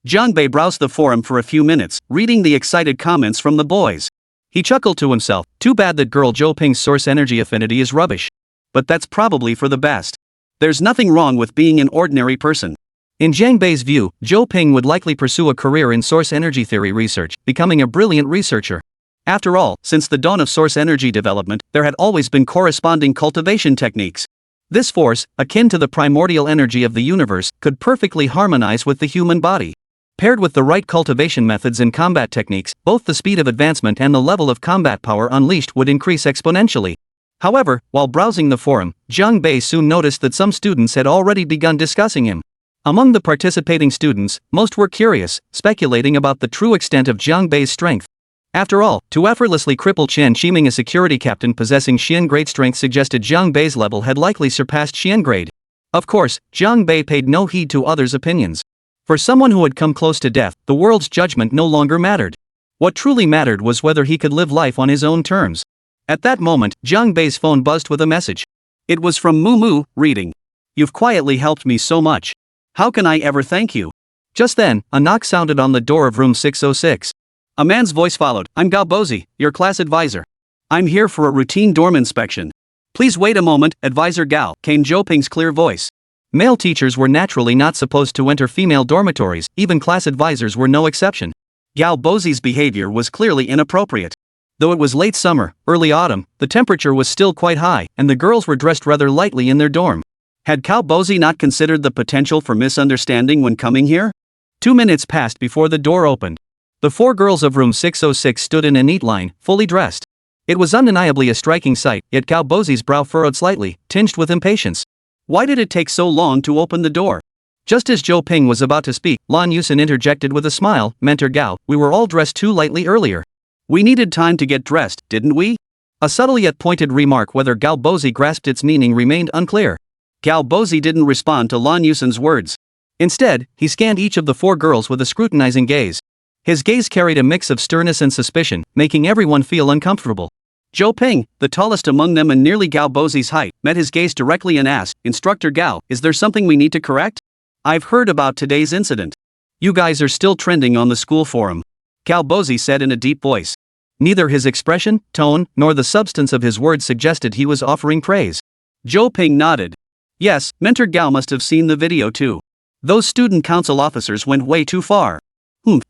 Jiang Bei browsed the forum for a few minutes, reading the excited comments from the boys. He chuckled to himself, too bad that girl Zhou Ping's source energy affinity is rubbish. But that's probably for the best. There's nothing wrong with being an ordinary person. In Jiang Bei's view, Zhou Ping would likely pursue a career in source energy theory research, becoming a brilliant researcher. After all, since the dawn of source energy development, there had always been corresponding cultivation techniques. This force, akin to the primordial energy of the universe, could perfectly harmonize with the human body. Paired with the right cultivation methods and combat techniques, both the speed of advancement and the level of combat power unleashed would increase exponentially. However, while browsing the forum, Jiang Bei soon noticed that some students had already begun discussing him. Among the participating students, most were curious, speculating about the true extent of Jiang Bei's strength. After all, to effortlessly cripple Chen Qiming, a security captain possessing Xian grade strength, suggested Jiang Bei's level had likely surpassed Xian grade. Of course, Jiang Bei paid no heed to others' opinions. For someone who had come close to death, the world's judgment no longer mattered. What truly mattered was whether he could live life on his own terms. At that moment, Jiang Bei's phone buzzed with a message. It was from Mu, reading. You've quietly helped me so much. How can I ever thank you? Just then, a knock sounded on the door of room 606. A man's voice followed. I'm Gao Bozi, your class advisor. I'm here for a routine dorm inspection. Please wait a moment, Advisor Gao, came Zhou Ping's clear voice. Male teachers were naturally not supposed to enter female dormitories, even class advisors were no exception. Gao Bozi's behavior was clearly inappropriate. Though it was late summer, early autumn, the temperature was still quite high, and the girls were dressed rather lightly in their dorm. Had Gao Bozi not considered the potential for misunderstanding when coming here? 2 minutes passed before the door opened. The 4 girls of room 606 stood in a neat line, fully dressed. It was undeniably a striking sight, yet Gao Bozi's brow furrowed slightly, tinged with impatience. Why did it take so long to open the door? Just as Zhou Ping was about to speak, Lan Yusen interjected with a smile. Mentor Gao, we were all dressed too lightly earlier. We needed time to get dressed, didn't we? A subtle yet pointed remark. Whether Gao Bozi grasped its meaning remained unclear. Gao Bozi didn't respond to Lan Yusen's words. Instead, he scanned each of the 4 girls with a scrutinizing gaze. His gaze carried a mix of sternness and suspicion, making everyone feel uncomfortable. Zhou Ping, the tallest among them and nearly Gao Bozi's height, met his gaze directly and asked, Instructor Gao, is there something we need to correct? I've heard about today's incident. You guys are still trending on the school forum. Gao Bozi said in a deep voice. Neither his expression, tone, nor the substance of his words suggested he was offering praise. Zhou Ping nodded. Yes, Mentor Gao must have seen the video too. Those student council officers went way too far.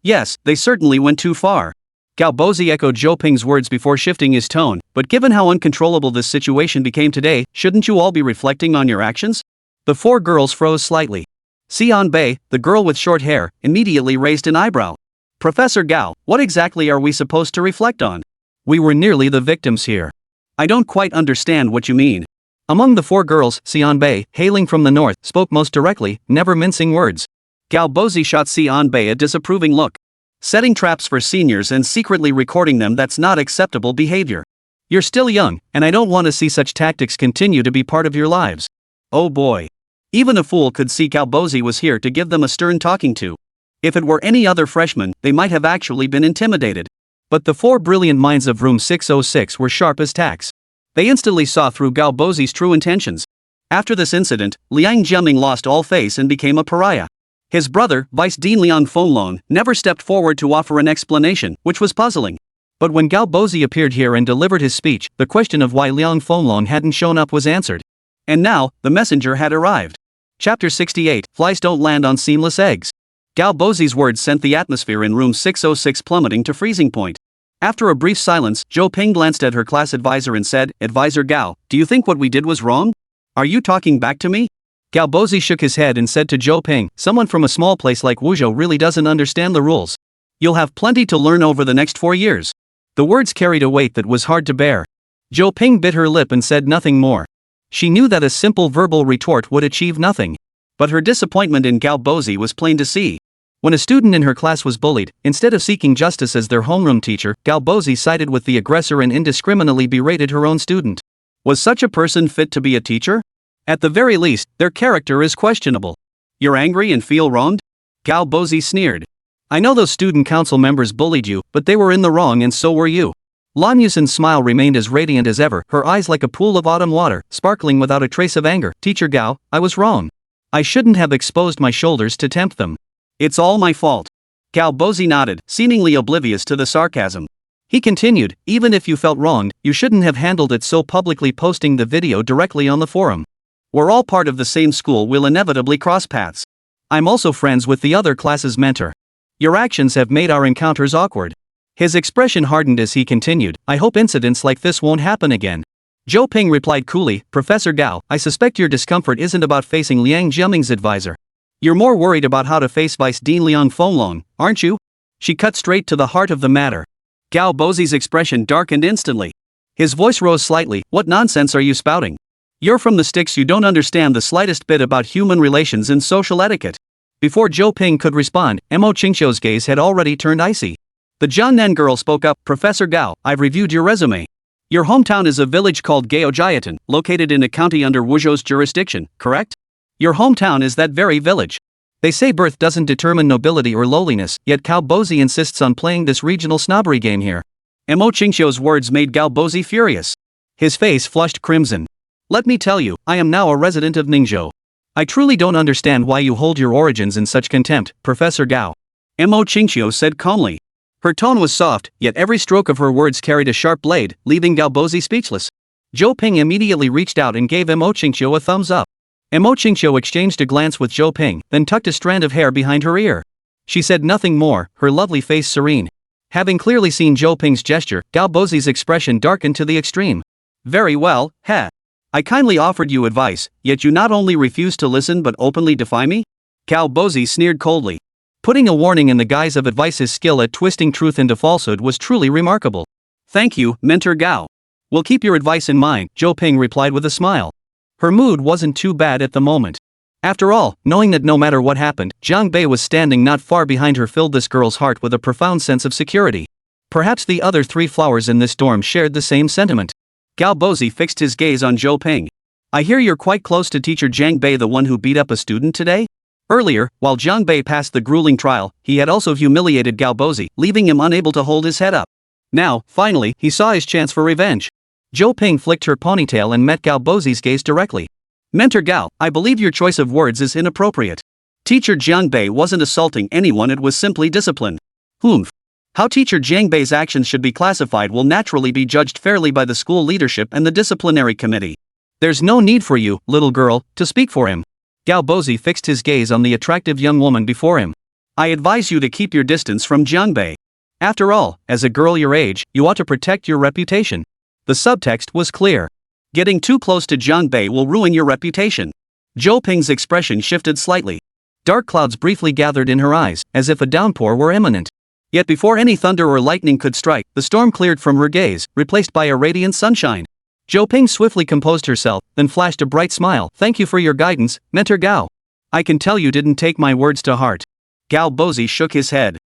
Yes, they certainly went too far. Gao Bozi echoed Zhou Ping's words before shifting his tone. But given how uncontrollable this situation became today, shouldn't you all be reflecting on your actions? The 4 girls froze slightly. Xian Bei, the girl with short hair, immediately raised an eyebrow. Professor Gao, what exactly are we supposed to reflect on? We were nearly the victims here. I don't quite understand what you mean. Among the 4 girls, Xian Bei, hailing from the north, spoke most directly, never mincing words. Gao Bozi shot Xian Bei a disapproving look. Setting traps for seniors and secretly recording them, that's not acceptable behavior. You're still young, and I don't want to see such tactics continue to be part of your lives. Oh boy. Even a fool could see Galbozi was here to give them a stern talking to. If it were any other freshman, they might have actually been intimidated. But the four brilliant minds of room 606 were sharp as tacks. They instantly saw through Galbozi's true intentions. After this incident, Liang Jiaming lost all face and became a pariah. His brother, Vice Dean Liang Fenglong, never stepped forward to offer an explanation, which was puzzling. But when Galbozi appeared here and delivered his speech, the question of why Liang Fenglong hadn't shown up was answered. And now, the messenger had arrived. Chapter 68, Flies Don't Land on Seamless Eggs. Galbozi's words sent the atmosphere in room 606 plummeting to freezing point. After a brief silence, Zhou Ping glanced at her class advisor and said, "Advisor Gao, do you think what we did was wrong? Are you talking back to me?" Galbozi shook his head and said to Zhou Ping, "Someone from a small place like Wuzhou really doesn't understand the rules. You'll have plenty to learn over the next 4 years." The words carried a weight that was hard to bear. Zhou Ping bit her lip and said nothing more. She knew that a simple verbal retort would achieve nothing. But her disappointment in Galbozi was plain to see. When a student in her class was bullied, instead of seeking justice as their homeroom teacher, Galbozi sided with the aggressor and indiscriminately berated her own student. Was such a person fit to be a teacher? At the very least, their character is questionable. You're angry and feel wronged? Galbozi sneered. I know those student council members bullied you, but they were in the wrong and so were you. Lan Yusin's smile remained as radiant as ever, her eyes like a pool of autumn water, sparkling without a trace of anger. Teacher Gao, I was wrong. I shouldn't have exposed my shoulders to tempt them. It's all my fault. Galbozi nodded, seemingly oblivious to the sarcasm. He continued, even if you felt wronged, you shouldn't have handled it so publicly, posting the video directly on the forum. We're all part of the same school, we'll inevitably cross paths. I'm also friends with the other class's mentor. Your actions have made our encounters awkward. His expression hardened as he continued, I hope incidents like this won't happen again. Zhou Ping replied coolly, Professor Gao, I suspect your discomfort isn't about facing Liang Jiaming's advisor. You're more worried about how to face Vice Dean Liang Fenglong, aren't you? She cut straight to the heart of the matter. Galbozi's expression darkened instantly. His voice rose slightly, what nonsense are you spouting? You're from the sticks, you don't understand the slightest bit about human relations and social etiquette. Before Zhou Ping could respond, Mo Qingxiu's gaze had already turned icy. The Jiangnan girl spoke up, Professor Gao, I've reviewed your resume. Your hometown is a village called Gaojiatan, located in a county under Wuzhou's jurisdiction, correct? Your hometown is that very village. They say birth doesn't determine nobility or lowliness, yet Galbozi insists on playing this regional snobbery game here. Mo Qingxiu's words made Galbozi furious. His face flushed crimson. Let me tell you, I am now a resident of Ningzhou. I truly don't understand why you hold your origins in such contempt, Professor Gao. Mo Qingxiu said calmly. Her tone was soft, yet every stroke of her words carried a sharp blade, leaving Galbozi speechless. Zhou Ping immediately reached out and gave Mo Qingxiu a thumbs up. Mo Qingxiu exchanged a glance with Zhou Ping, then tucked a strand of hair behind her ear. She said nothing more, her lovely face serene. Having clearly seen Zhou Ping's gesture, Galbozi's expression darkened to the extreme. Very well, heh. I kindly offered you advice, yet you not only refused to listen but openly defy me? Galbozi sneered coldly. Putting a warning in the guise of advice, his skill at twisting truth into falsehood was truly remarkable. Thank you, Mentor Gao. We'll keep your advice in mind, Zhou Ping replied with a smile. Her mood wasn't too bad at the moment. After all, knowing that no matter what happened, Jiang Bei was standing not far behind her filled this girl's heart with a profound sense of security. Perhaps the other three flowers in this dorm shared the same sentiment. Galbozi fixed his gaze on Zhou Ping. I hear you're quite close to teacher Jiang Bei, the one who beat up a student today? Earlier, while Jiang Bei passed the grueling trial, he had also humiliated Galbozi, leaving him unable to hold his head up. Now, finally, he saw his chance for revenge. Zhou Ping flicked her ponytail and met Galbozi's gaze directly. Mentor Gao, I believe your choice of words is inappropriate. Teacher Jiang Bei wasn't assaulting anyone, it was simply discipline. Humph. How teacher Jiang Bei's actions should be classified will naturally be judged fairly by the school leadership and the disciplinary committee. There's no need for you, little girl, to speak for him. Galbozi fixed his gaze on the attractive young woman before him. I advise you to keep your distance from Jiang Bei. After all, as a girl your age, you ought to protect your reputation. The subtext was clear. Getting too close to Jiang Bei will ruin your reputation. Zhou Ping's expression shifted slightly. Dark clouds briefly gathered in her eyes, as if a downpour were imminent. Yet before any thunder or lightning could strike, the storm cleared from her gaze, replaced by a radiant sunshine. Zhou Ping swiftly composed herself, then flashed a bright smile. Thank you for your guidance, Mentor Gao. I can tell you didn't take my words to heart. Galbozi shook his head.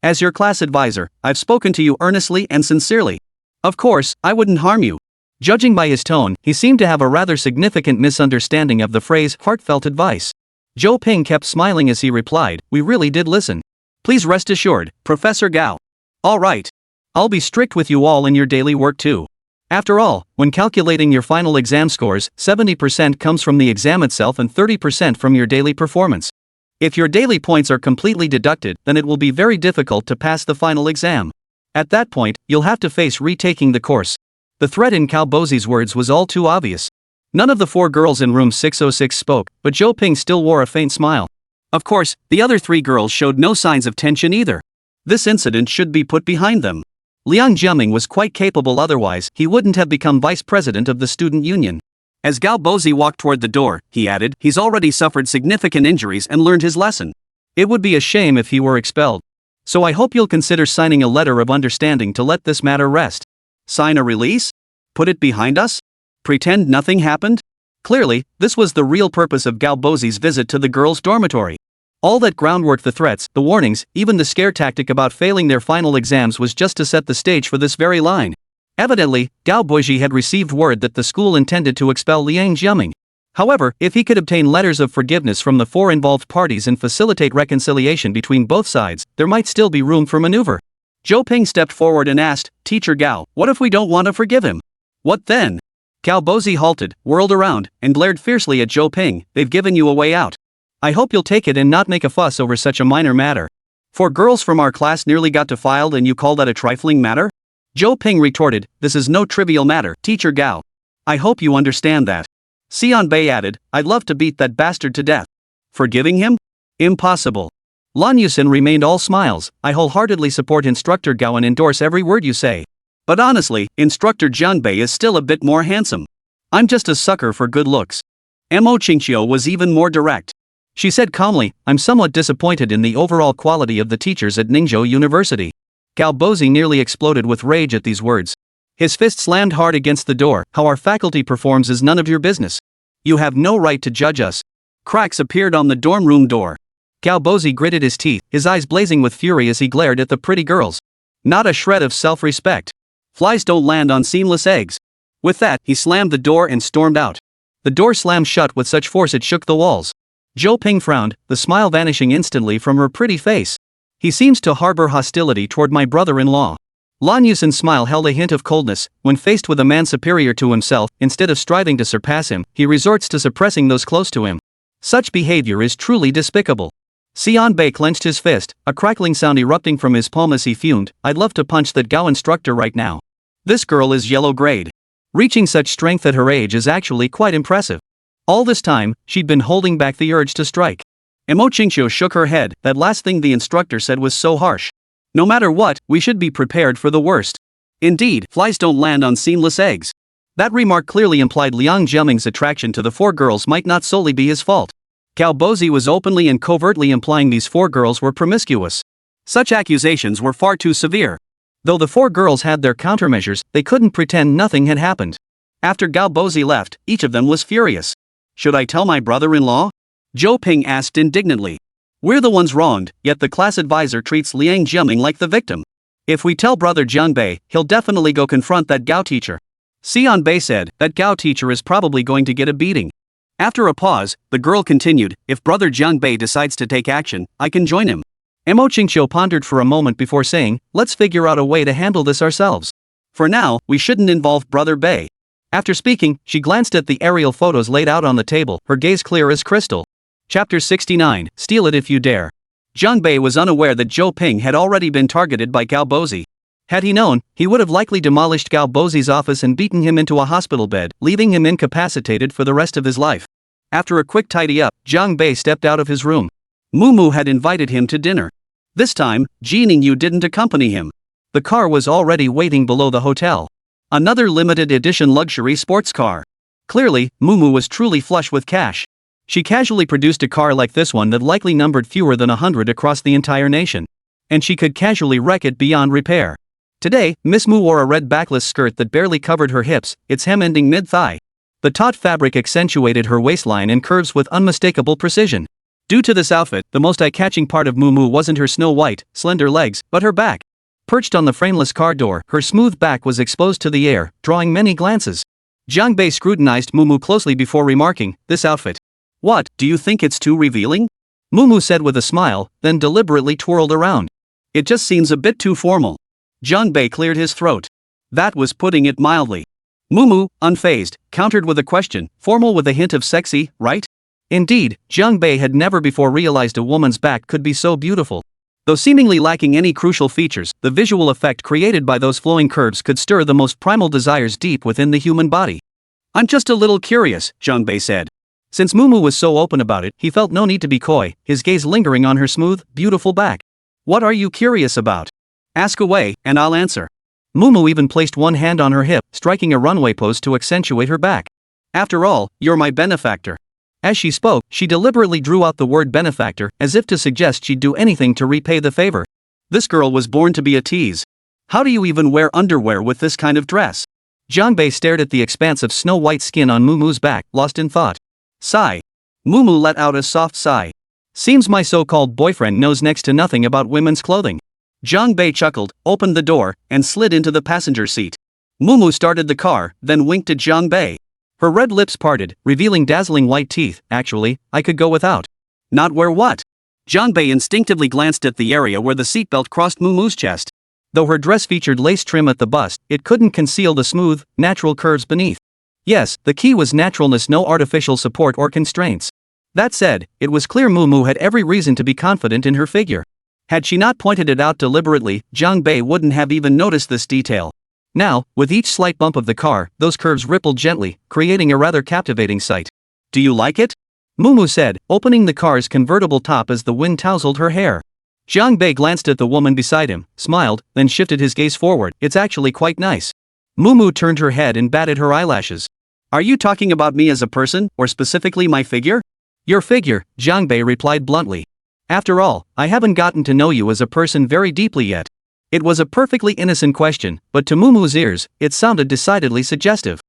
As your class advisor, I've spoken to you earnestly and sincerely. Of course, I wouldn't harm you. Judging by his tone, he seemed to have a rather significant misunderstanding of the phrase heartfelt advice. Zhou Ping kept smiling as he replied, we really did listen. Please rest assured, Professor Gao. All right. I'll be strict with you all in your daily work too. After all, when calculating your final exam scores, 70% comes from the exam itself and 30% from your daily performance. If your daily points are completely deducted, then it will be very difficult to pass the final exam. At that point, you'll have to face retaking the course. The threat in Cao Bozi's words was all too obvious. None of the 4 girls in room 606 spoke, but Zhou Ping still wore a faint smile. Of course, the other 3 girls showed no signs of tension either. This incident should be put behind them. Liang Jiaming was quite capable, otherwise he wouldn't have become vice president of the student union. As Cao Bozi walked toward the door, he added, he's already suffered significant injuries and learned his lesson. It would be a shame if he were expelled. So I hope you'll consider signing a letter of understanding to let this matter rest. Sign a release? Put it behind us? Pretend nothing happened? Clearly, this was the real purpose of Cao Bozi's visit to the girls' dormitory. All that groundwork, the threats, the warnings, even the scare tactic about failing their final exams was just to set the stage for this very line. Evidently, Cao Bozi had received word that the school intended to expel Liang Jiaming. However, if he could obtain letters of forgiveness from the 4 involved parties and facilitate reconciliation between both sides, there might still be room for maneuver. Zhou Ping stepped forward and asked, Teacher Gao, what if we don't want to forgive him? What then? Cao Bozi halted, whirled around, and glared fiercely at Zhou Ping. They've given you a way out. I hope you'll take it and not make a fuss over such a minor matter. 4 girls from our class nearly got defiled and you call that a trifling matter? Zhou Ping retorted, this is no trivial matter, Teacher Gao. I hope you understand that. Xian Bei added, I'd love to beat that bastard to death. Forgiving him? Impossible. Lan Yusin remained all smiles, I wholeheartedly support Instructor Gao and endorse every word you say. But honestly, Instructor Jian Bei is still a bit more handsome. I'm just a sucker for good looks. Mo Qingqiu was even more direct. She said calmly, I'm somewhat disappointed in the overall quality of the teachers at Ningzhou University. Cao Bozi nearly exploded with rage at these words. His fist slammed hard against the door. How our faculty performs is none of your business. You have no right to judge us. Cracks appeared on the dorm room door. Cao Bozi gritted his teeth, his eyes blazing with fury as he glared at the pretty girls. Not a shred of self-respect. Flies don't land on seamless eggs. With that, he slammed the door and stormed out. The door slammed shut with such force it shook the walls. Zhou Ping frowned, the smile vanishing instantly from her pretty face. He seems to harbor hostility toward my brother-in-law. Lan Yusin's smile held a hint of coldness. When faced with a man superior to himself, instead of striving to surpass him, he resorts to suppressing those close to him. Such behavior is truly despicable. Xian Bei clenched his fist, a crackling sound erupting from his palm as he fumed, I'd love to punch that Gao instructor right now. This girl is yellow grade. Reaching such strength at her age is actually quite impressive. All this time, she'd been holding back the urge to strike. Mo Qingqiu shook her head, that last thing the instructor said was so harsh. No matter what, we should be prepared for the worst. Indeed, flies don't land on seamless eggs. That remark clearly implied Liang Jiaming's attraction to the 4 girls might not solely be his fault. Cao Bozi was openly and covertly implying these 4 girls were promiscuous. Such accusations were far too severe. Though the 4 girls had their countermeasures, they couldn't pretend nothing had happened. After Cao Bozi left, each of them was furious. Should I tell my brother-in-law? Zhou Ping asked indignantly. We're the ones wronged, yet the class advisor treats Liang Jiaming like the victim. If we tell brother Jian Bei, he'll definitely go confront that Gao teacher. Xian Bei said, that Gao teacher is probably going to get a beating. After a pause, the girl continued, if brother Jian Bei decides to take action, I can join him. Mo Qingqiu pondered for a moment before saying, let's figure out a way to handle this ourselves. For now, we shouldn't involve brother Bei. After speaking, she glanced at the aerial photos laid out on the table, her gaze clear as crystal. Chapter 69, Steal It If You Dare. Jian Bei was unaware that Zhou Ping had already been targeted by Cao Bozi. Had he known, he would have likely demolished Cao Bozi's office and beaten him into a hospital bed, leaving him incapacitated for the rest of his life. After a quick tidy-up, Jiang Bei stepped out of his room. Mumu had invited him to dinner. This time, Ji Ningyu didn't accompany him. The car was already waiting below the hotel. Another limited edition luxury sports car. Clearly, Mumu was truly flush with cash. She casually produced a car like this one that likely numbered fewer than 100 across the entire nation. And she could casually wreck it beyond repair. Today, Miss Mu wore a red backless skirt that barely covered her hips, its hem ending mid-thigh. The taut fabric accentuated her waistline and curves with unmistakable precision. Due to this outfit, the most eye-catching part of Mumu wasn't her snow-white, slender legs, but her back. Perched on the frameless car door, her smooth back was exposed to the air, drawing many glances. Jiang Bei scrutinized Mumu closely before remarking, "This outfit. What, do you think it's too revealing?" Mumu said with a smile, then deliberately twirled around. "It just seems a bit too formal." Jiang Bei cleared his throat. That was putting it mildly. Mumu, unfazed, countered with a question, formal with a hint of sexy, right? Indeed, Jiang Bei had never before realized a woman's back could be so beautiful. Though seemingly lacking any crucial features, the visual effect created by those flowing curves could stir the most primal desires deep within the human body. "I'm just a little curious," Jiang Bei said. Since Mumu was so open about it, he felt no need to be coy, his gaze lingering on her smooth, beautiful back. "What are you curious about? Ask away, and I'll answer." Mumu even placed one hand on her hip, striking a runway pose to accentuate her back. "After all, you're my benefactor." As she spoke, she deliberately drew out the word benefactor, as if to suggest she'd do anything to repay the favor. This girl was born to be a tease. How do you even wear underwear with this kind of dress? Jiang Bei stared at the expanse of snow-white skin on Mumu's back, lost in thought. Sigh. Mumu let out a soft sigh. Seems my so-called boyfriend knows next to nothing about women's clothing. Jiang Bei chuckled, opened the door, and slid into the passenger seat. Mumu started the car, then winked at Jiang Bei. Her red lips parted, revealing dazzling white teeth. "Actually, I could go without." "Not wear what?" Jiang Bei instinctively glanced at the area where the seatbelt crossed Mumu's chest. Though her dress featured lace trim at the bust, it couldn't conceal the smooth, natural curves beneath. Yes, the key was naturalness, no artificial support or constraints. That said, it was clear Mumu had every reason to be confident in her figure. Had she not pointed it out deliberately, Jiang Bei wouldn't have even noticed this detail. Now, with each slight bump of the car, those curves rippled gently, creating a rather captivating sight. "Do you like it?" Mumu said, opening the car's convertible top as the wind tousled her hair. Jiang Bei glanced at the woman beside him, smiled, then shifted his gaze forward. "It's actually quite nice." Mumu turned her head and batted her eyelashes. "Are you talking about me as a person, or specifically my figure?" "Your figure," Jiang Bei replied bluntly. "After all, I haven't gotten to know you as a person very deeply yet." It was a perfectly innocent question, but to Mumu's ears, it sounded decidedly suggestive.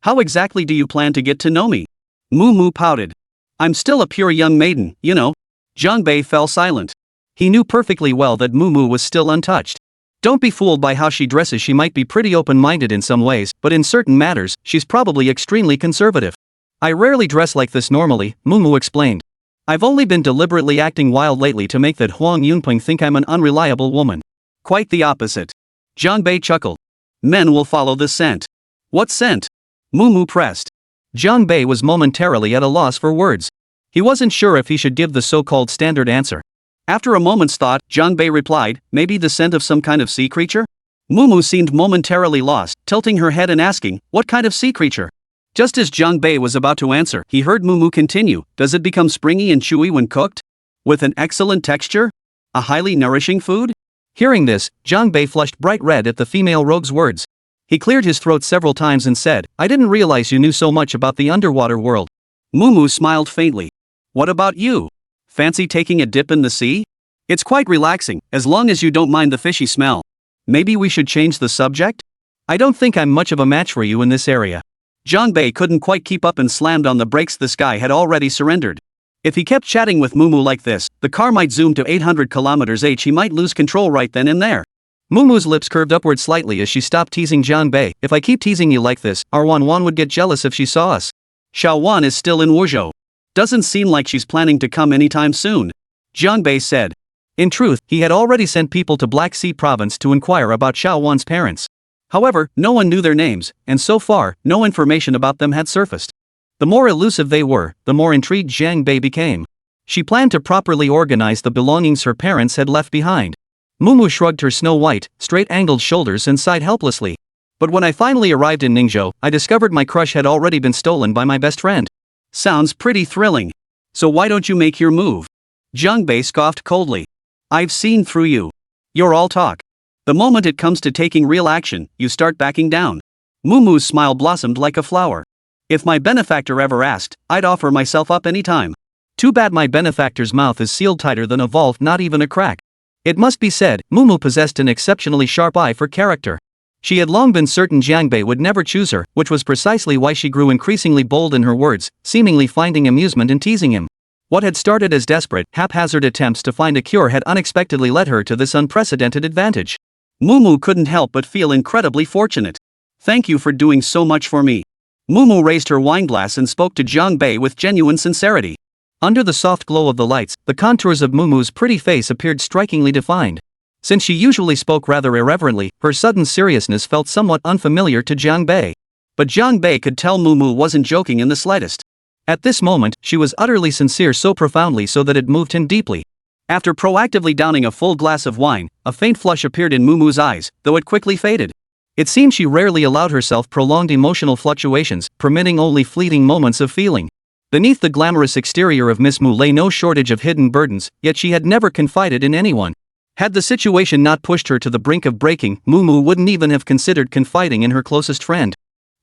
"How exactly do you plan to get to know me?" Mumu pouted. "I'm still a pure young maiden, you know." Jiang Bei fell silent. He knew perfectly well that Mumu was still untouched. Don't be fooled by how she dresses. She might be pretty open-minded in some ways, but in certain matters, she's probably extremely conservative. "I rarely dress like this normally," Mumu explained. "I've only been deliberately acting wild lately to make that Huang Yunpeng think I'm an unreliable woman." "Quite the opposite." Jiang Bei chuckled. "Men will follow the scent." "What scent?" Mumu pressed. Jiang Bei was momentarily at a loss for words. He wasn't sure if he should give the so-called standard answer. After a moment's thought, Jiang Bei replied, "Maybe the scent of some kind of sea creature?" Mumu seemed momentarily lost, tilting her head and asking, "What kind of sea creature?" Just as Jiang Bei was about to answer, he heard Mumu continue, "Does it become springy and chewy when cooked? With an excellent texture? A highly nourishing food?" Hearing this, Jiang Bei flushed bright red at the female rogue's words. He cleared his throat several times and said, "I didn't realize you knew so much about the underwater world." Mumu smiled faintly. "What about you? Fancy taking a dip in the sea? It's quite relaxing, as long as you don't mind the fishy smell." "Maybe we should change the subject? I don't think I'm much of a match for you in this area." Jiang Bei couldn't quite keep up and slammed on the brakes. The sky had already surrendered. If he kept chatting with Mumu like this, the car might zoom to 800 km/h. He might lose control right then and there. Mumu's lips curved upward slightly as she stopped teasing Jiang Bei. "If I keep teasing you like this, our Wan would get jealous if she saw us." "Xiao Wan is still in Wuzhou. Doesn't seem like she's planning to come anytime soon," Jiang Bei said. In truth, he had already sent people to Black Sea Province to inquire about Xiao Wan's parents. However, no one knew their names, and so far, no information about them had surfaced. The more elusive they were, the more intrigued Jiang Bei became. She planned to properly organize the belongings her parents had left behind. Mumu shrugged her snow-white, straight-angled shoulders and sighed helplessly. "But when I finally arrived in Ningzhou, I discovered my crush had already been stolen by my best friend." "Sounds pretty thrilling. So why don't you make your move?" Jiang Bei scoffed coldly. "I've seen through you. You're all talk. The moment it comes to taking real action, you start backing down." Mumu's smile blossomed like a flower. "If my benefactor ever asked, I'd offer myself up anytime." Too bad my benefactor's mouth is sealed tighter than a vault, not even a crack. It must be said, Mumu possessed an exceptionally sharp eye for character. She had long been certain Jiang Bei would never choose her, which was precisely why she grew increasingly bold in her words, seemingly finding amusement in teasing him. What had started as desperate, haphazard attempts to find a cure had unexpectedly led her to this unprecedented advantage. Mumu couldn't help but feel incredibly fortunate. Thank you for doing so much for me. Mumu raised her wineglass and spoke to Jiang Bei with genuine sincerity. Under the soft glow of the lights, the contours of Mumu's pretty face appeared strikingly defined. Since she usually spoke rather irreverently, her sudden seriousness felt somewhat unfamiliar to Jiang Bei. But Jiang Bei could tell Mumu wasn't joking in the slightest. At this moment, she was utterly sincere, so profoundly so that it moved him deeply. After proactively downing a full glass of wine, a faint flush appeared in Mumu's eyes, though it quickly faded. It seemed she rarely allowed herself prolonged emotional fluctuations, permitting only fleeting moments of feeling. Beneath the glamorous exterior of Miss Mu lay no shortage of hidden burdens, yet she had never confided in anyone. Had the situation not pushed her to the brink of breaking, Mumu wouldn't even have considered confiding in her closest friend.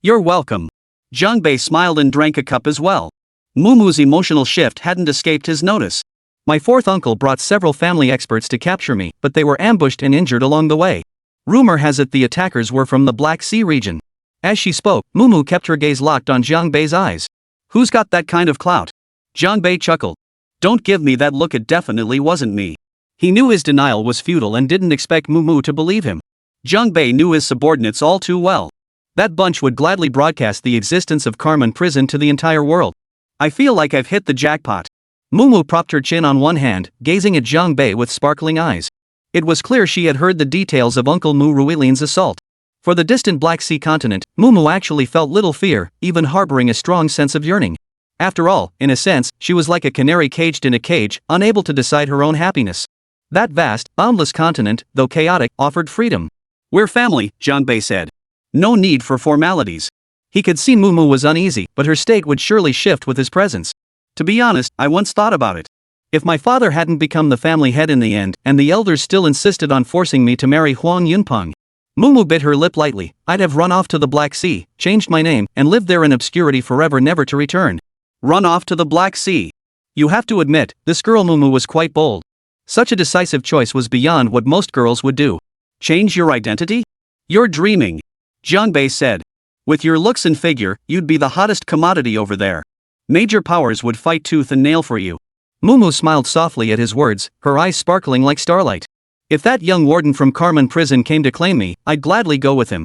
You're welcome. Jiang Bei smiled and drank a cup as well. Mumu's emotional shift hadn't escaped his notice. My fourth uncle brought several family experts to capture me, but they were ambushed and injured along the way. Rumor has it the attackers were from the Black Sea region. As she spoke, Mumu kept her gaze locked on Jiang Bei's eyes. Who's got that kind of clout? Jiang Bei chuckled. Don't give me that look, it definitely wasn't me. He knew his denial was futile and didn't expect Mumu to believe him. Jiang Bei knew his subordinates all too well. That bunch would gladly broadcast the existence of Carmen Prison to the entire world. I feel like I've hit the jackpot. Mumu propped her chin on one hand, gazing at Jiang Bei with sparkling eyes. It was clear she had heard the details of Uncle Mu Ruilian's assault. For the distant Black Sea continent, Mumu actually felt little fear, even harboring a strong sense of yearning. After all, in a sense, she was like a canary caged in a cage, unable to decide her own happiness. That vast, boundless continent, though chaotic, offered freedom. We're family, Jiang Bei said. No need for formalities. He could see Mumu was uneasy, but her state would surely shift with his presence. To be honest, I once thought about it. If my father hadn't become the family head in the end, and the elders still insisted on forcing me to marry Huang Yunpeng, Mumu bit her lip lightly, I'd have run off to the Black Sea, changed my name, and lived there in obscurity forever, never to return. Run off to the Black Sea. You have to admit, this girl Mumu was quite bold. Such a decisive choice was beyond what most girls would do. Change your identity? You're dreaming. Jiang Bei said. With your looks and figure, you'd be the hottest commodity over there. Major powers would fight tooth and nail for you. Mumu smiled softly at his words, her eyes sparkling like starlight. If that young warden from Carmen Prison came to claim me, I'd gladly go with him.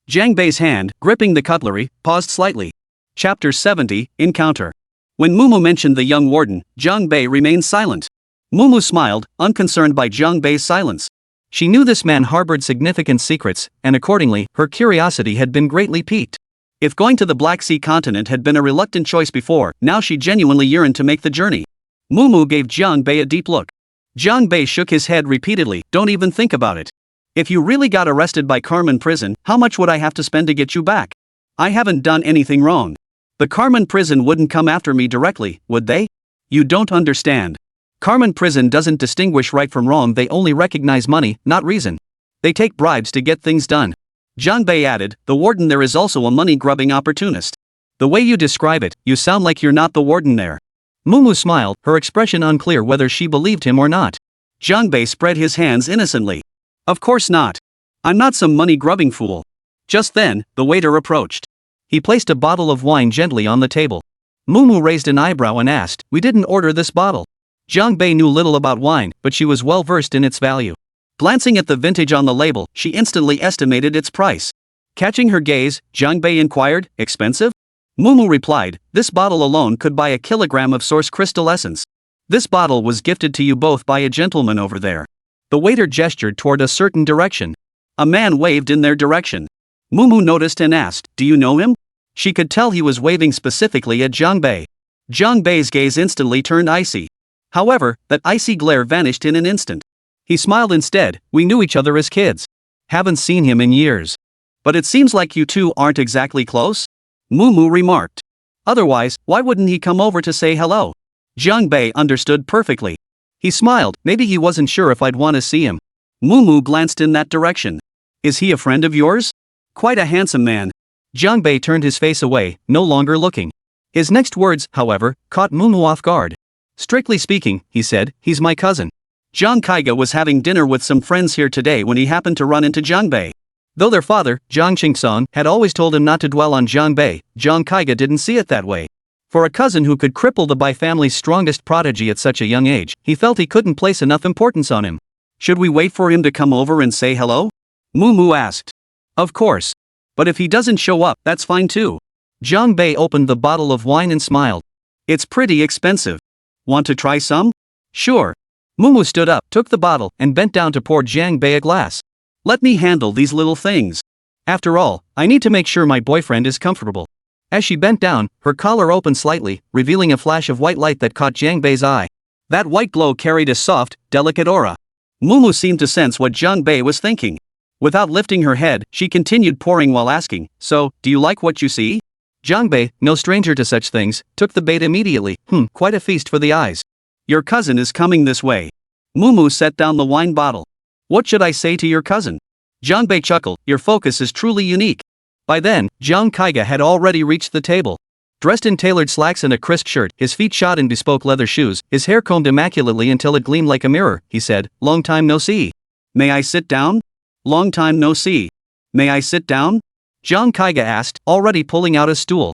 Jiang Bei's hand, gripping the cutlery, paused slightly. Chapter 70, Encounter. When Mumu mentioned the young warden, Jiang Bei remained silent. Mumu smiled, unconcerned by Jiang Bei's silence. She knew this man harbored significant secrets, and accordingly, her curiosity had been greatly piqued. If going to the Black Sea continent had been a reluctant choice before, now she genuinely yearned to make the journey. Mumu gave Jiang Bei a deep look. Jiang Bei shook his head repeatedly, don't even think about it. If you really got arrested by Carmen Prison, how much would I have to spend to get you back? I haven't done anything wrong. The Carmen Prison wouldn't come after me directly, would they? You don't understand. Carmen Prison doesn't distinguish right from wrong, they only recognize money, not reason. They take bribes to get things done. Jiang Bei added, the warden there is also a money-grubbing opportunist. The way you describe it, you sound like you're not the warden there. Mumu smiled, her expression unclear whether she believed him or not. Jiang Bei spread his hands innocently. Of course not. I'm not some money-grubbing fool. Just then, the waiter approached. He placed a bottle of wine gently on the table. Mumu raised an eyebrow and asked, we didn't order this bottle. Jiang Bei knew little about wine, but she was well versed in its value. Glancing at the vintage on the label, she instantly estimated its price. Catching her gaze, Jiang Bei inquired, expensive? Mumu replied, this bottle alone could buy a kilogram of source crystal essence. This bottle was gifted to you both by a gentleman over there. The waiter gestured toward a certain direction. A man waved in their direction. Mumu noticed and asked, do you know him? She could tell he was waving specifically at Jiang Bei. Jiang Bei's gaze instantly turned icy. However, that icy glare vanished in an instant. He smiled instead, we knew each other as kids. Haven't seen him in years. But it seems like you two aren't exactly close? Mumu remarked. Otherwise, why wouldn't he come over to say hello? Jiang Bei understood perfectly. He smiled, maybe he wasn't sure if I'd want to see him. Mumu glanced in that direction. Is he a friend of yours? Quite a handsome man. Jiang Bei turned his face away, no longer looking. His next words, however, caught Mumu off guard. Strictly speaking, he said, he's my cousin. Jiang Kaiga was having dinner with some friends here today when he happened to run into Jiang Bei. Though their father, Jiang Qingsong, had always told him not to dwell on Jiang Bei, Jiang Kaiga didn't see it that way. For a cousin who could cripple the Bai family's strongest prodigy at such a young age, he felt he couldn't place enough importance on him. Should we wait for him to come over and say hello? Mumu asked. Of course. But if he doesn't show up, that's fine too. Jiang Bei opened the bottle of wine and smiled. It's pretty expensive. Want to try some? Sure. Mumu stood up, took the bottle, and bent down to pour Jiang Bei a glass. Let me handle these little things. After all, I need to make sure my boyfriend is comfortable. As she bent down, her collar opened slightly, revealing a flash of white light that caught Jiang Bei's eye. That white glow carried a soft, delicate aura. Mumu seemed to sense what Jiang Bei was thinking. Without lifting her head, she continued pouring while asking, "So, do you like what you see?" Jiang Bei, no stranger to such things, took the bait immediately. Quite a feast for the eyes. Your cousin is coming this way. Mumu set down the wine bottle. What should I say to your cousin? Jiang Bei chuckled. Your focus is truly unique. By then, Jiang Kaiga had already reached the table. Dressed in tailored slacks and a crisp shirt, his feet shod in bespoke leather shoes, his hair combed immaculately until it gleamed like a mirror, he said, "Long time no see." May I sit down? Long time no see. May I sit down? Jiang Kaiga asked, already pulling out a stool.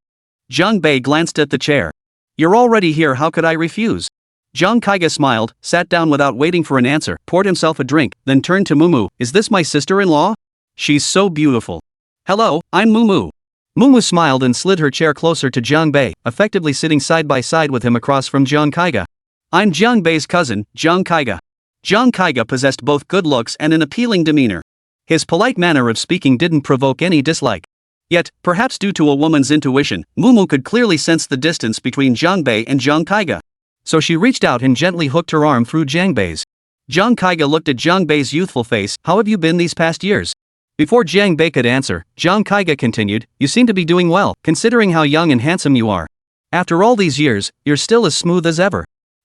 Jiang Bei glanced at the chair. You're already here, how could I refuse? Jiang Kaiga smiled, sat down without waiting for an answer, poured himself a drink, then turned to Mumu. Is this my sister-in-law? She's so beautiful. Hello, I'm Mumu. Mumu smiled and slid her chair closer to Jiang Bei, effectively sitting side by side with him across from Jiang Kaiga. I'm Jiang Bei's cousin, Jiang Kaiga. Jiang Kaiga possessed both good looks and an appealing demeanor. His polite manner of speaking didn't provoke any dislike. Yet, perhaps due to a woman's intuition, Mumu could clearly sense the distance between Jiang Bei and Jiang Kaiga. So she reached out and gently hooked her arm through Jiang Bei's. Jiang Kaiga looked at Jiang Bei's youthful face. How have you been these past years? Before Jiang Bei could answer, Jiang Kaiga continued, you seem to be doing well, considering how young and handsome you are. After all these years, you're still as smooth as ever.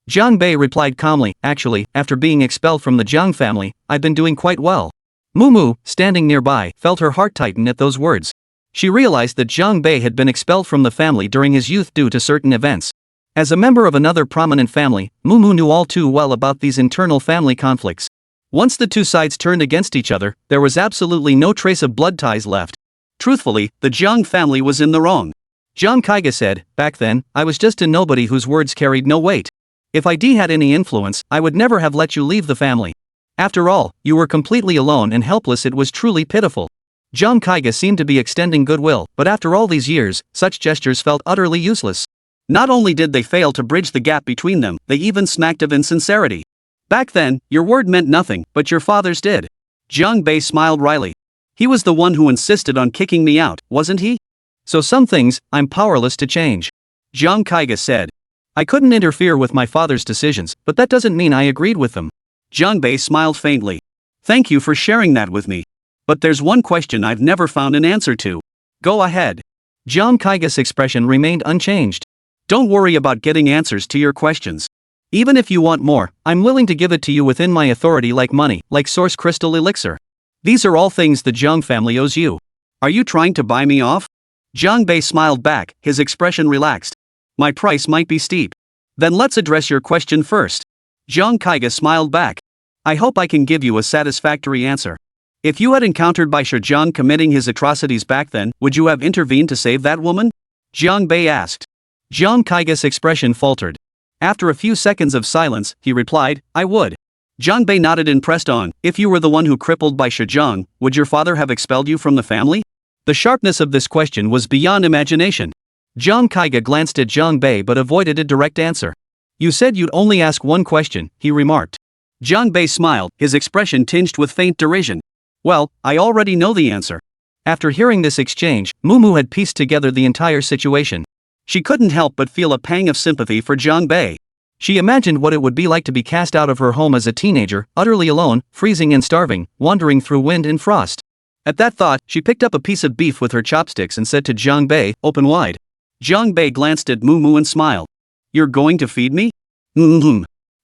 Jiang Bei replied calmly, actually, after being expelled from the Jiang family, I've been doing quite well. Mumu, standing nearby, felt her heart tighten at those words. She realized that Jiang Bei had been expelled from the family during his youth due to certain events. As a member of another prominent family, Mumu knew all too well about these internal family conflicts. Once the two sides turned against each other, there was absolutely no trace of blood ties left. Truthfully, the Jiang family was in the wrong. Jiang Kaiga said, back then, I was just a nobody whose words carried no weight. If I had any influence, I would never have let you leave the family. After all, you were completely alone and helpless. It was truly pitiful. Jiang Kaiga seemed to be extending goodwill, but after all these years, such gestures felt utterly useless. Not only did they fail to bridge the gap between them, they even smacked of insincerity. Back then, your word meant nothing, but your father's did. Jiang Bei smiled wryly. He was the one who insisted on kicking me out, wasn't he? So some things, I'm powerless to change. Jiang Kaiga said. I couldn't interfere with my father's decisions, but that doesn't mean I agreed with them. Jiang Bei smiled faintly. Thank you for sharing that with me. But there's one question I've never found an answer to. Go ahead. Jiang Kaiga's expression remained unchanged. Don't worry about getting answers to your questions. Even if you want more, I'm willing to give it to you within my authority, like money, like source crystal elixir. These are all things the Jiang family owes you. Are you trying to buy me off? Jiang Bei smiled back, his expression relaxed. My price might be steep. Then let's address your question first. Jiang Kaiga smiled back. I hope I can give you a satisfactory answer. If you had encountered Bai Shijiang committing his atrocities back then, would you have intervened to save that woman? Jiang Bei asked. Jiang Kaiga's expression faltered. After a few seconds of silence, he replied, I would. Jiang Bei nodded and pressed on. If you were the one who crippled Bai Shijiang, would your father have expelled you from the family? The sharpness of this question was beyond imagination. Jiang Kaiga glanced at Jiang Bei but avoided a direct answer. You said you'd only ask one question, he remarked. Jiang Bei smiled, his expression tinged with faint derision. Well, I already know the answer. After hearing this exchange, Mumu had pieced together the entire situation. She couldn't help but feel a pang of sympathy for Jiang Bei. She imagined what it would be like to be cast out of her home as a teenager, utterly alone, freezing and starving, wandering through wind and frost. At that thought, she picked up a piece of beef with her chopsticks and said to Jiang Bei, open wide. Jiang Bei glanced at Mumu and smiled. You're going to feed me?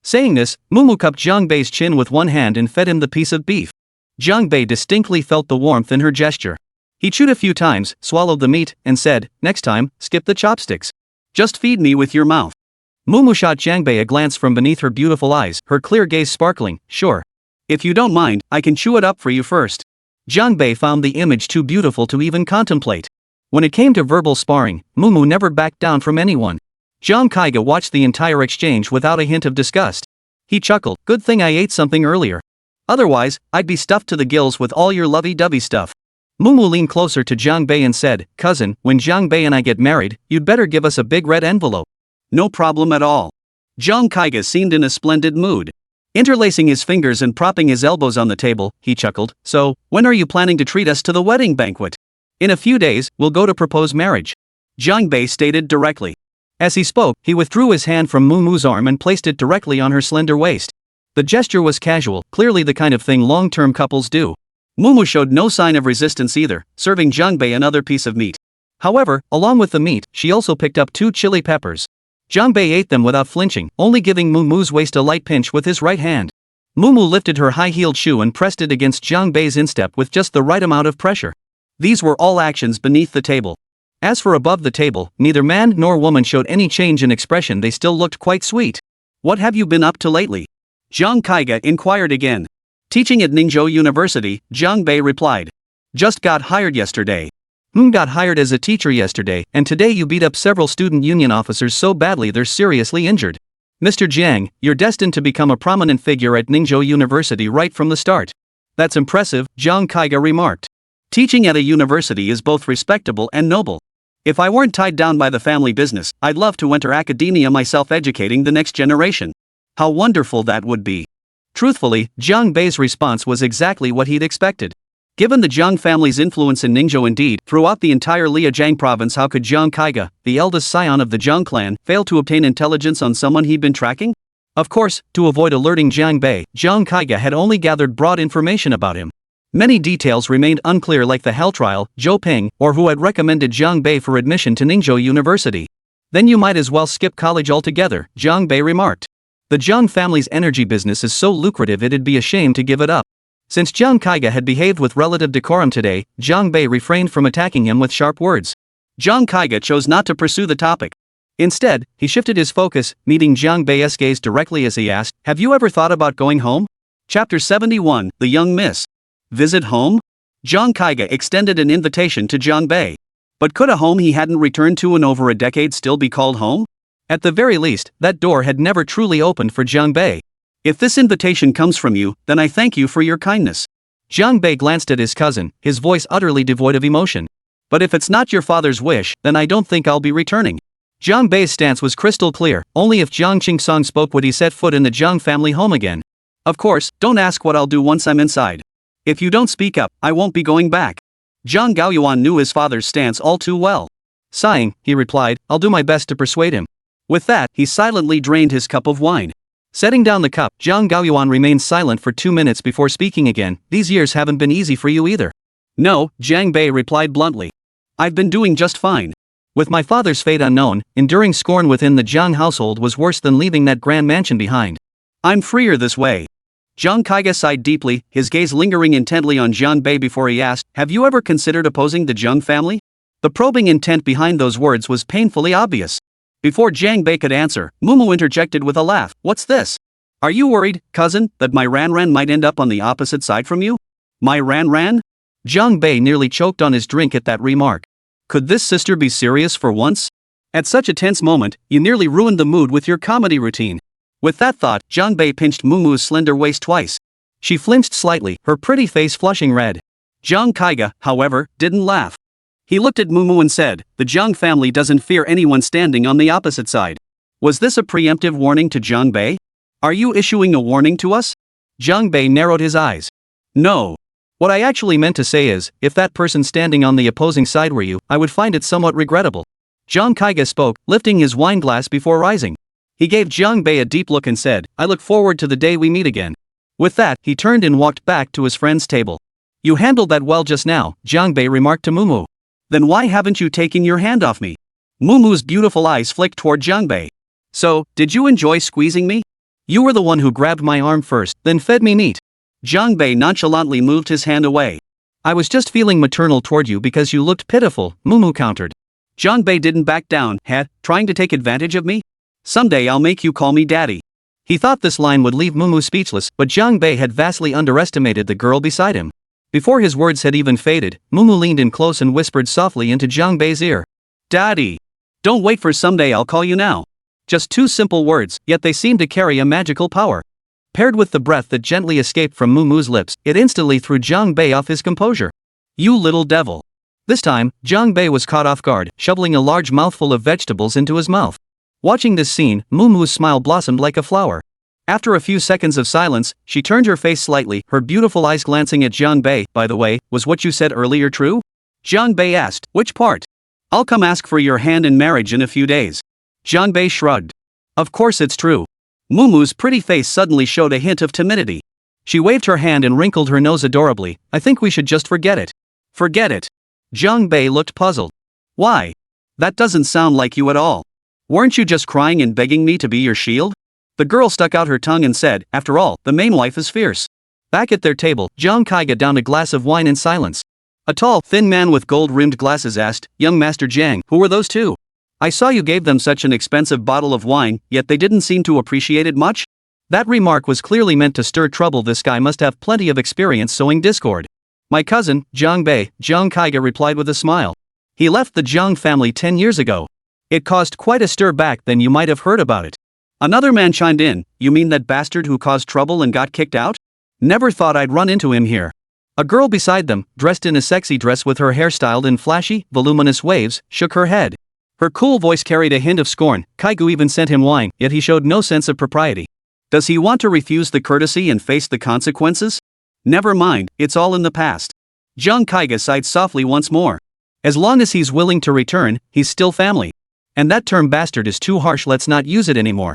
Saying this, Mumu cupped Jiang Bei's chin with one hand and fed him the piece of beef. Jiang Bei distinctly felt the warmth in her gesture. He chewed a few times, swallowed the meat, and said, next time, skip the chopsticks. Just feed me with your mouth. Mumu shot Jiang Bei a glance from beneath her beautiful eyes, her clear gaze sparkling, sure. If you don't mind, I can chew it up for you first. Jiang Bei found the image too beautiful to even contemplate. When it came to verbal sparring, Mumu never backed down from anyone. Jiang Kaiga watched the entire exchange without a hint of disgust. He chuckled, good thing I ate something earlier. Otherwise, I'd be stuffed to the gills with all your lovey-dovey stuff. Mumu leaned closer to Jiang Bei and said, cousin, when Jiang Bei and I get married, you'd better give us a big red envelope. No problem at all. Jiang Kaiga seemed in a splendid mood. Interlacing his fingers and propping his elbows on the table, he chuckled, so, when are you planning to treat us to the wedding banquet? In a few days, we'll go to propose marriage. Jiang Bei stated directly. As he spoke, he withdrew his hand from Mumu's arm and placed it directly on her slender waist. The gesture was casual, clearly the kind of thing long-term couples do. Mumu showed no sign of resistance either, serving Jiang Bei another piece of meat. However, along with the meat, she also picked up 2 chili peppers. Jiang Bei ate them without flinching, only giving Mumu's waist a light pinch with his right hand. Mumu lifted her high-heeled shoe and pressed it against Jiang Bei's instep with just the right amount of pressure. These were all actions beneath the table. As for above the table, neither man nor woman showed any change in expression. They still looked quite sweet. What have you been up to lately? Jiang Kaiga inquired again. Teaching at Ningzhou University, Jiang Bei replied. Just got hired yesterday. Got hired as a teacher yesterday, and today you beat up several student union officers so badly they're seriously injured. Mr. Jiang, you're destined to become a prominent figure at Ningzhou University right from the start. That's impressive, Jiang Kaiga remarked. Teaching at a university is both respectable and noble. If I weren't tied down by the family business, I'd love to enter academia myself, educating the next generation. How wonderful that would be. Truthfully, Jiang Bei's response was exactly what he'd expected. Given the Jiang family's influence in Ningzhou, indeed, throughout the entire Liajiang province, how could Jiang Kaiga, the eldest scion of the Jiang clan, fail to obtain intelligence on someone he'd been tracking? Of course, to avoid alerting Jiang Bei, Jiang Kaiga had only gathered broad information about him. Many details remained unclear, like the hell trial, Zhou Ping, or who had recommended Jiang Bei for admission to Ningzhou University. Then you might as well skip college altogether, Jiang Bei remarked. The Jiang family's energy business is so lucrative it'd be a shame to give it up. Since Jiang Kaiga had behaved with relative decorum today, Jiang Bei refrained from attacking him with sharp words. Jiang Kaiga chose not to pursue the topic. Instead, he shifted his focus, meeting Jiang Bei's gaze directly as he asked, have you ever thought about going home? Chapter 71, The Young Miss. Visit home? Jiang Kaiga extended an invitation to Jiang Bei. But could a home he hadn't returned to in over a decade still be called home? At the very least, that door had never truly opened for Jiang Bei. If this invitation comes from you, then I thank you for your kindness. Jiang Bei glanced at his cousin, his voice utterly devoid of emotion. But if it's not your father's wish, then I don't think I'll be returning. Jiang Bei's stance was crystal clear. Only if Jiang Qingsong spoke would he set foot in the Jiang family home again. Of course, don't ask what I'll do once I'm inside. If you don't speak up, I won't be going back. Jiang Gaoyuan knew his father's stance all too well. Sighing, he replied, I'll do my best to persuade him. With that, he silently drained his cup of wine. Setting down the cup, Jiang Gaoyuan remained silent for 2 minutes before speaking again. These years haven't been easy for you either. No, Jiang Bei replied bluntly. I've been doing just fine. With my father's fate unknown, enduring scorn within the Jiang household was worse than leaving that grand mansion behind. I'm freer this way. Jiang Kaiga sighed deeply, his gaze lingering intently on Jiang Bei before he asked, have you ever considered opposing the Jiang family? The probing intent behind those words was painfully obvious. Before Jiang Bei could answer, Mumu interjected with a laugh, what's this? Are you worried, cousin, that my Ran might end up on the opposite side from you? My Ran? Jiang Bei nearly choked on his drink at that remark. Could this sister be serious for once? At such a tense moment, you nearly ruined the mood with your comedy routine. With that thought, Jiang Bei pinched Mumu's slender waist twice. She flinched slightly, her pretty face flushing red. Jiang Kaiga, however, didn't laugh. He looked at Mumu and said, the Jiang family doesn't fear anyone standing on the opposite side. Was this a preemptive warning to Jiang Bei? Are you issuing a warning to us? Jiang Bei narrowed his eyes. No. What I actually meant to say is, if that person standing on the opposing side were you, I would find it somewhat regrettable. Jiang Kaiga spoke, lifting his wine glass before rising. He gave Jiang Bei a deep look and said, I look forward to the day we meet again. With that, he turned and walked back to his friend's table. You handled that well just now, Jiang Bei remarked to Mumu. Then why haven't you taken your hand off me? Mumu's beautiful eyes flicked toward Jiang Bei. So, did you enjoy squeezing me? You were the one who grabbed my arm first, then fed me meat. Jiang Bei nonchalantly moved his hand away. I was just feeling maternal toward you because you looked pitiful, Mumu countered. Jiang Bei didn't back down, trying to take advantage of me? Someday I'll make you call me daddy. He thought this line would leave Mumu speechless, but Jiang Bei had vastly underestimated the girl beside him. Before his words had even faded, Mumu leaned in close and whispered softly into Jiang Bei's ear. Daddy! Don't wait for someday, I'll call you now. Just two simple words, yet they seemed to carry a magical power. Paired with the breath that gently escaped from Mumu's lips, it instantly threw Jiang Bei off his composure. You little devil. This time, Jiang Bei was caught off guard, shoveling a large mouthful of vegetables into his mouth. Watching this scene, Mumu's smile blossomed like a flower. After a few seconds of silence, she turned her face slightly, her beautiful eyes glancing at Jiang Bei. By the way, was what you said earlier true? Jiang Bei asked, which part? I'll come ask for your hand in marriage in a few days. Jiang Bei shrugged. Of course it's true. Mumu's pretty face suddenly showed a hint of timidity. She waved her hand and wrinkled her nose adorably. I think we should just forget it. Forget it? Jiang Bei looked puzzled. Why? That doesn't sound like you at all. Weren't you just crying and begging me to be your shield? The girl stuck out her tongue and said, after all, the main wife is fierce. Back at their table, Jiang Kaiga downed a glass of wine in silence. A tall, thin man with gold-rimmed glasses asked, Young Master Jiang, who were those two? I saw you gave them such an expensive bottle of wine, yet they didn't seem to appreciate it much? That remark was clearly meant to stir trouble. This guy must have plenty of experience sowing discord. My cousin, Jiang Bei, Jiang Kaiga replied with a smile. He left the Jiang family 10 years ago. It caused quite a stir back then, you might have heard about it. Another man chimed in, you mean that bastard who caused trouble and got kicked out? Never thought I'd run into him here. A girl beside them, dressed in a sexy dress with her hair styled in flashy, voluminous waves, shook her head. Her cool voice carried a hint of scorn. Kaigu even sent him wine, yet he showed no sense of propriety. Does he want to refuse the courtesy and face the consequences? Never mind, it's all in the past. Jiang Kaiga sighed softly once more. As long as he's willing to return, he's still family. And that term bastard is too harsh, let's not use it anymore.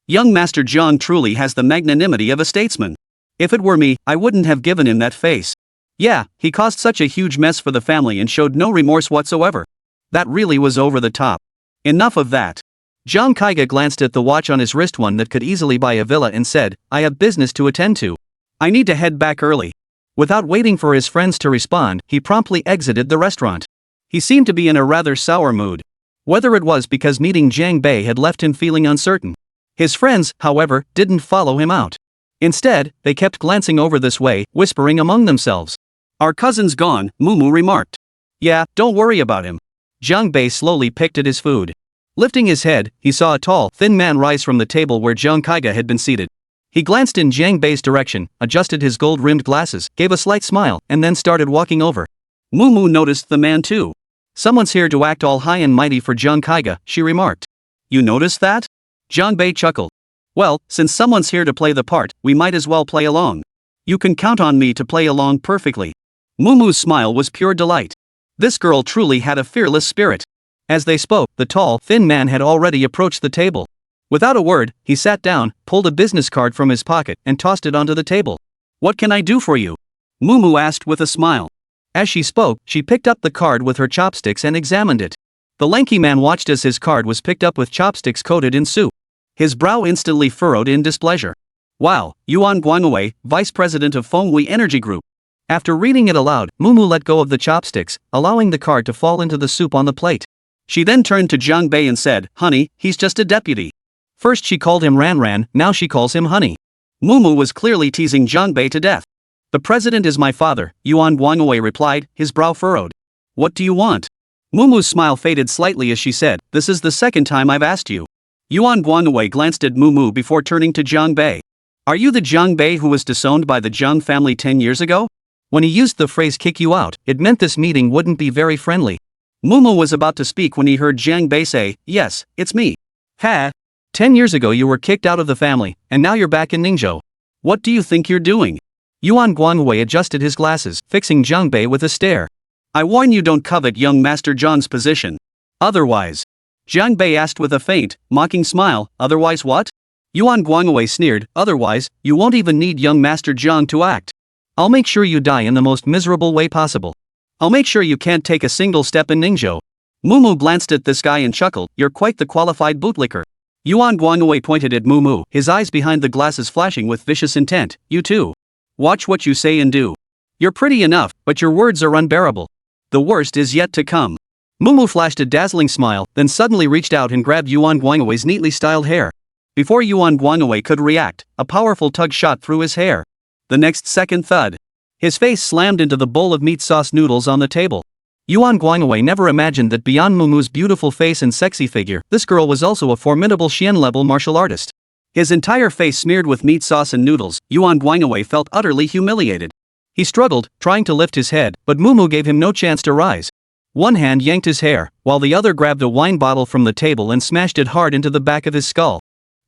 Young Master Jiang truly has the magnanimity of a statesman. If it were me, I wouldn't have given him that face. Yeah, he caused such a huge mess for the family and showed no remorse whatsoever. That really was over the top. Enough of that. Jiang Kaiga glanced at the watch on his wrist, one that could easily buy a villa, and said, I have business to attend to. I need to head back early. Without waiting for his friends to respond, he promptly exited the restaurant. He seemed to be in a rather sour mood. Whether it was because meeting Jiang Bei had left him feeling uncertain. His friends, however, didn't follow him out. Instead, they kept glancing over this way, whispering among themselves. Our cousin's gone, Mumu remarked. Yeah, don't worry about him. Jiang Bei slowly picked at his food. Lifting his head, he saw a tall, thin man rise from the table where Jiang Kaiga had been seated. He glanced in Jiang Bei's direction, adjusted his gold-rimmed glasses, gave a slight smile, and then started walking over. Mumu noticed the man too. Someone's here to act all high and mighty for Jiang Kaiga, she remarked. You noticed that? Jiang Bei chuckled. Well, since someone's here to play the part, we might as well play along. You can count on me to play along perfectly. Mumu's smile was pure delight. This girl truly had a fearless spirit. As they spoke, the tall, thin man had already approached the table. Without a word, he sat down, pulled a business card from his pocket, and tossed it onto the table. What can I do for you? Mumu asked with a smile. As she spoke, she picked up the card with her chopsticks and examined it. The lanky man watched as his card was picked up with chopsticks coated in soup. His brow instantly furrowed in displeasure. Wow, Yuan Guangwei, vice president of Fenghui Energy Group. After reading it aloud, Mumu let go of the chopsticks, allowing the card to fall into the soup on the plate. She then turned to Jiang Bei and said, Honey, he's just a deputy. First she called him Ran, now she calls him Honey. Mumu was clearly teasing Jiang Bei to death. The president is my father, Yuan Guangwei replied, his brow furrowed. What do you want? Mumu's smile faded slightly as she said, This is the second time I've asked you. Yuan Guangwei glanced at Mumu before turning to Jiang Bei. Are you the Jiang Bei who was disowned by the Jiang family 10 years ago? When he used the phrase kick you out, it meant this meeting wouldn't be very friendly. Mumu was about to speak when he heard Jiang Bei say, Yes, it's me. Ha! 10 years ago you were kicked out of the family, and now you're back in Ningzhou. What do you think you're doing? Yuan Guangwei adjusted his glasses, fixing Jiang Bei with a stare. I warn you, don't covet young Master Zhang's position. Otherwise. Jiang Bei asked with a faint, mocking smile, otherwise what? Yuan Guangwei sneered, otherwise, you won't even need young Master Zhang to act. I'll make sure you die in the most miserable way possible. I'll make sure you can't take a single step in Ningzhou. Mumu glanced at this guy and chuckled, You're quite the qualified bootlicker. Yuan Guangwei pointed at Mumu, his eyes behind the glasses flashing with vicious intent. You too. Watch what you say and do. You're pretty enough, but your words are unbearable. The worst is yet to come. Mumu flashed a dazzling smile, then suddenly reached out and grabbed Yuan Guangwei's neatly styled hair. Before Yuan Guangwei could react, a powerful tug shot through his hair. The next second, thud. His face slammed into the bowl of meat sauce noodles on the table. Yuan Guangwei never imagined that beyond Mumu's beautiful face and sexy figure, this girl was also a formidable Xian-level martial artist. His entire face smeared with meat sauce and noodles, Yuan Guangwei felt utterly humiliated. He struggled, trying to lift his head, but Mumu gave him no chance to rise. One hand yanked his hair, while the other grabbed a wine bottle from the table and smashed it hard into the back of his skull.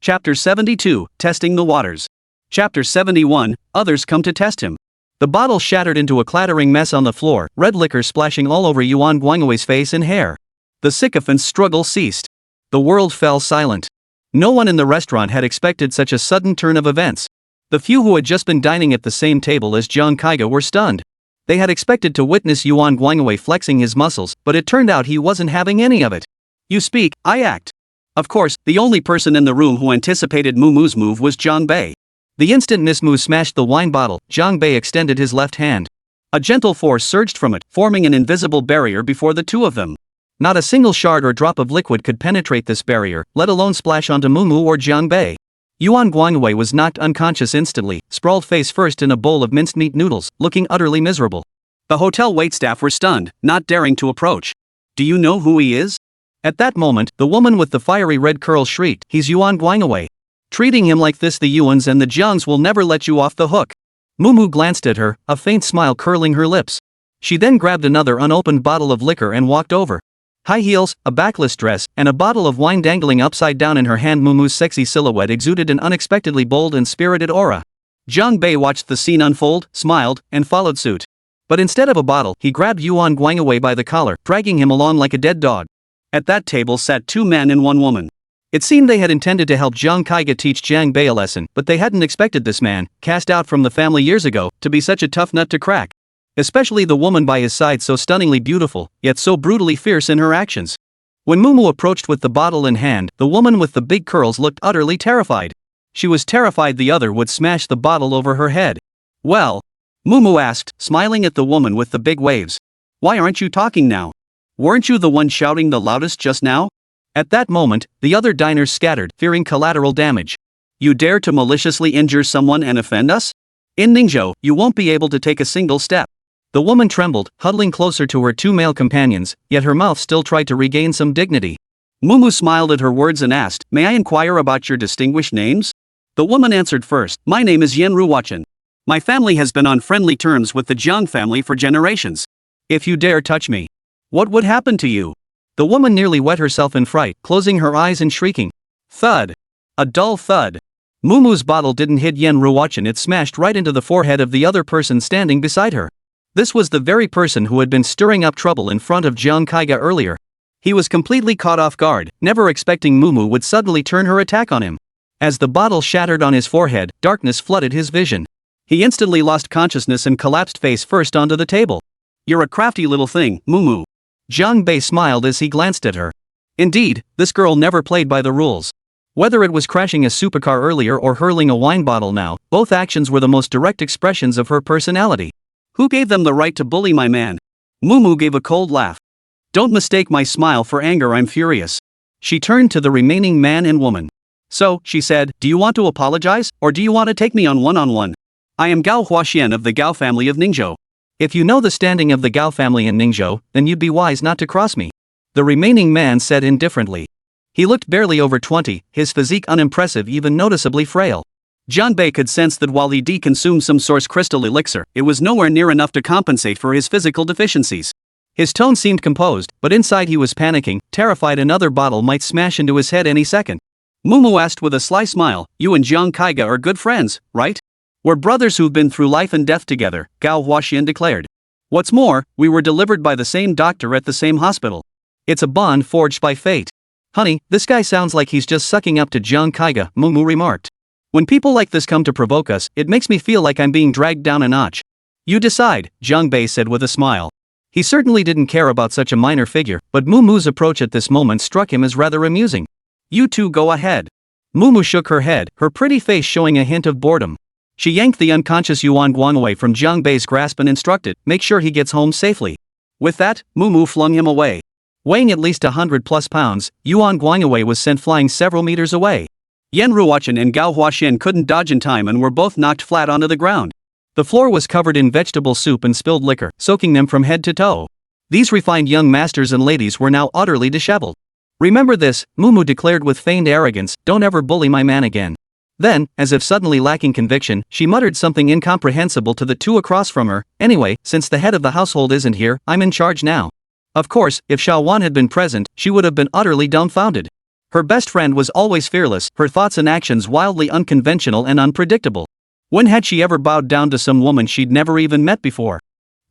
Chapter 72, Testing the Waters. Chapter 71, Others Come to Test Him. The bottle shattered into a clattering mess on the floor, red liquor splashing all over Yuan Guangwei's face and hair. The sycophant's struggle ceased. The world fell silent. No one in the restaurant had expected such a sudden turn of events. The few who had just been dining at the same table as Jiang Kaiga were stunned. They had expected to witness Yuan Guangwei flexing his muscles, but it turned out he wasn't having any of it. You speak, I act. Of course, the only person in the room who anticipated Mumu's move was Zhang Bei. The instant Miss Mu smashed the wine bottle, Zhang Bei extended his left hand. A gentle force surged from it, forming an invisible barrier before the two of them. Not a single shard or drop of liquid could penetrate this barrier, let alone splash onto Mumu or Zhang Bei. Yuan Guangwei was knocked unconscious instantly, sprawled face first in a bowl of minced meat noodles, looking utterly miserable. The hotel waitstaff were stunned, not daring to approach. Do you know who he is? At that moment, the woman with the fiery red curls shrieked, "He's Yuan Guangwei. Treating him like this, the Yuans and the Jiangs will never let you off the hook." Mumu glanced at her, a faint smile curling her lips. She then grabbed another unopened bottle of liquor and walked over. High heels, a backless dress, and a bottle of wine dangling upside down in her hand, Mumu's sexy silhouette exuded an unexpectedly bold and spirited aura. Zhang Bei watched the scene unfold, smiled, and followed suit. But instead of a bottle, he grabbed Yuan Guangwei by the collar, dragging him along like a dead dog. At that table sat two men and one woman. It seemed they had intended to help Jiang Kaiga teach Zhang Bei a lesson, but they hadn't expected this man, cast out from the family years ago, to be such a tough nut to crack. Especially the woman by his side, so stunningly beautiful, yet so brutally fierce in her actions. When Mumu approached with the bottle in hand, the woman with the big curls looked utterly terrified. She was terrified the other would smash the bottle over her head. "Well?" Mumu asked, smiling at the woman with the big waves. "Why aren't you talking now? Weren't you the one shouting the loudest just now?" At that moment, the other diners scattered, fearing collateral damage. "You dare to maliciously injure someone and offend us? In Ningzhou, you won't be able to take a single step." The woman trembled, huddling closer to her two male companions, yet her mouth still tried to regain some dignity. Mumu smiled at her words and asked, "May I inquire about your distinguished names?" The woman answered first, "My name is Yen Ruochen. My family has been on friendly terms with the Jiang family for generations. If you dare touch me, what would happen to you?" The woman nearly wet herself in fright, closing her eyes and shrieking. Thud. A dull thud. Mumu's bottle didn't hit Yen Ruochen, it smashed right into the forehead of the other person standing beside her. This was the very person who had been stirring up trouble in front of Jiang Kaiga earlier. He was completely caught off guard, never expecting Mumu would suddenly turn her attack on him. As the bottle shattered on his forehead, darkness flooded his vision. He instantly lost consciousness and collapsed face first onto the table. "You're a crafty little thing, Mumu." Zhang Bei smiled as he glanced at her. Indeed, this girl never played by the rules. Whether it was crashing a supercar earlier or hurling a wine bottle now, both actions were the most direct expressions of her personality. "Who gave them the right to bully my man?" Mumu gave a cold laugh. "Don't mistake my smile for anger, I'm furious." She turned to the remaining man and woman. "So," she said, "do you want to apologize, or do you want to take me on one-on-one? I am Gao Huaxian of the Gao family of Ningzhou." "If you know the standing of the Gao family in Ningzhou, then you'd be wise not to cross me," the remaining man said indifferently. He looked barely over 20, his physique unimpressive, even noticeably frail. Zhang Bei could sense that while he consumed some source crystal elixir, it was nowhere near enough to compensate for his physical deficiencies. His tone seemed composed, but inside he was panicking, terrified another bottle might smash into his head any second. Mumu asked with a sly smile, "You and Jiang Kaiga are good friends, right?" "We're brothers who've been through life and death together," Gao Huaxian declared. "What's more, we were delivered by the same doctor at the same hospital. It's a bond forged by fate." "Honey, this guy sounds like he's just sucking up to Jiang Kaiga," Mumu remarked. "When people like this come to provoke us, it makes me feel like I'm being dragged down a notch." "You decide," Zhang Bei said with a smile. He certainly didn't care about such a minor figure, but Mumu's approach at this moment struck him as rather amusing. "You two go ahead." Mumu shook her head, her pretty face showing a hint of boredom. She yanked the unconscious Yuan Guangwei from Zhang Bei's grasp and instructed, "Make sure he gets home safely." With that, Mumu flung him away. Weighing at least 100+ pounds, Yuan Guangwei was sent flying several meters away. Yen Ruochen and Gao Huaxian couldn't dodge in time and were both knocked flat onto the ground. The floor was covered in vegetable soup and spilled liquor, soaking them from head to toe. These refined young masters and ladies were now utterly disheveled. "Remember this," Mumu declared with feigned arrogance, "don't ever bully my man again." Then, as if suddenly lacking conviction, she muttered something incomprehensible to the two across from her. "Anyway, since the head of the household isn't here, I'm in charge now." Of course, if Xiaowan had been present, she would have been utterly dumbfounded. Her best friend was always fearless, her thoughts and actions wildly unconventional and unpredictable. When had she ever bowed down to some woman she'd never even met before?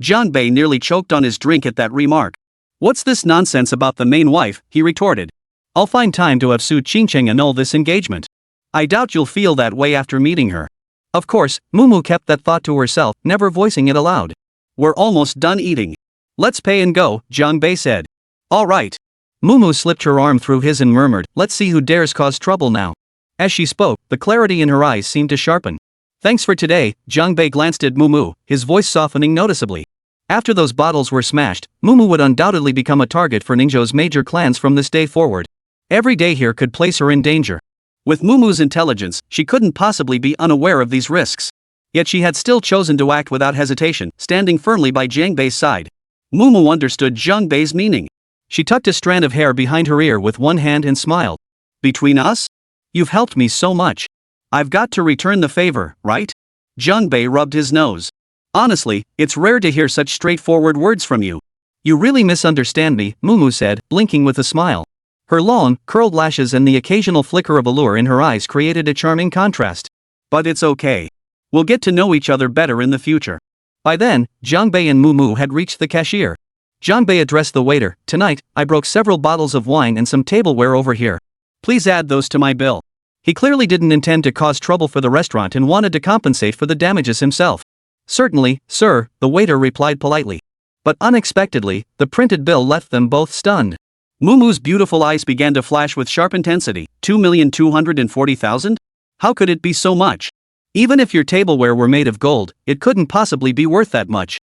Jiang Bei nearly choked on his drink at that remark. "What's this nonsense about the main wife?" he retorted. "I'll find time to have Su Qingcheng annul this engagement." "I doubt you'll feel that way after meeting her." Of course, Mumu kept that thought to herself, never voicing it aloud. "We're almost done eating. Let's pay and go," Jiang Bei said. "All right." Mumu slipped her arm through his and murmured, "Let's see who dares cause trouble now." As she spoke, the clarity in her eyes seemed to sharpen. "Thanks for today," Jiang Bei glanced at Mumu, his voice softening noticeably. After those bottles were smashed, Mumu would undoubtedly become a target for Ningzhou's major clans from this day forward. Every day here could place her in danger. With Mumu's intelligence, she couldn't possibly be unaware of these risks. Yet she had still chosen to act without hesitation, standing firmly by Jiang Bei's side. Mumu understood Jiang Bei's meaning. She tucked a strand of hair behind her ear with one hand and smiled. "Between us? You've helped me so much. I've got to return the favor, right?" Jiang Bei rubbed his nose. "Honestly, it's rare to hear such straightforward words from you." "You really misunderstand me," Mumu said, blinking with a smile. Her long, curled lashes and the occasional flicker of allure in her eyes created a charming contrast. "But it's okay. We'll get to know each other better in the future." By then, Jiang Bei and Mumu had reached the cashier. Jiang Bei addressed the waiter, "Tonight, I broke several bottles of wine and some tableware over here. Please add those to my bill." He clearly didn't intend to cause trouble for the restaurant and wanted to compensate for the damages himself. "Certainly, sir," the waiter replied politely. But unexpectedly, the printed bill left them both stunned. Mumu's beautiful eyes began to flash with sharp intensity. 2,240,000? How could it be so much? Even if your tableware were made of gold, it couldn't possibly be worth that much.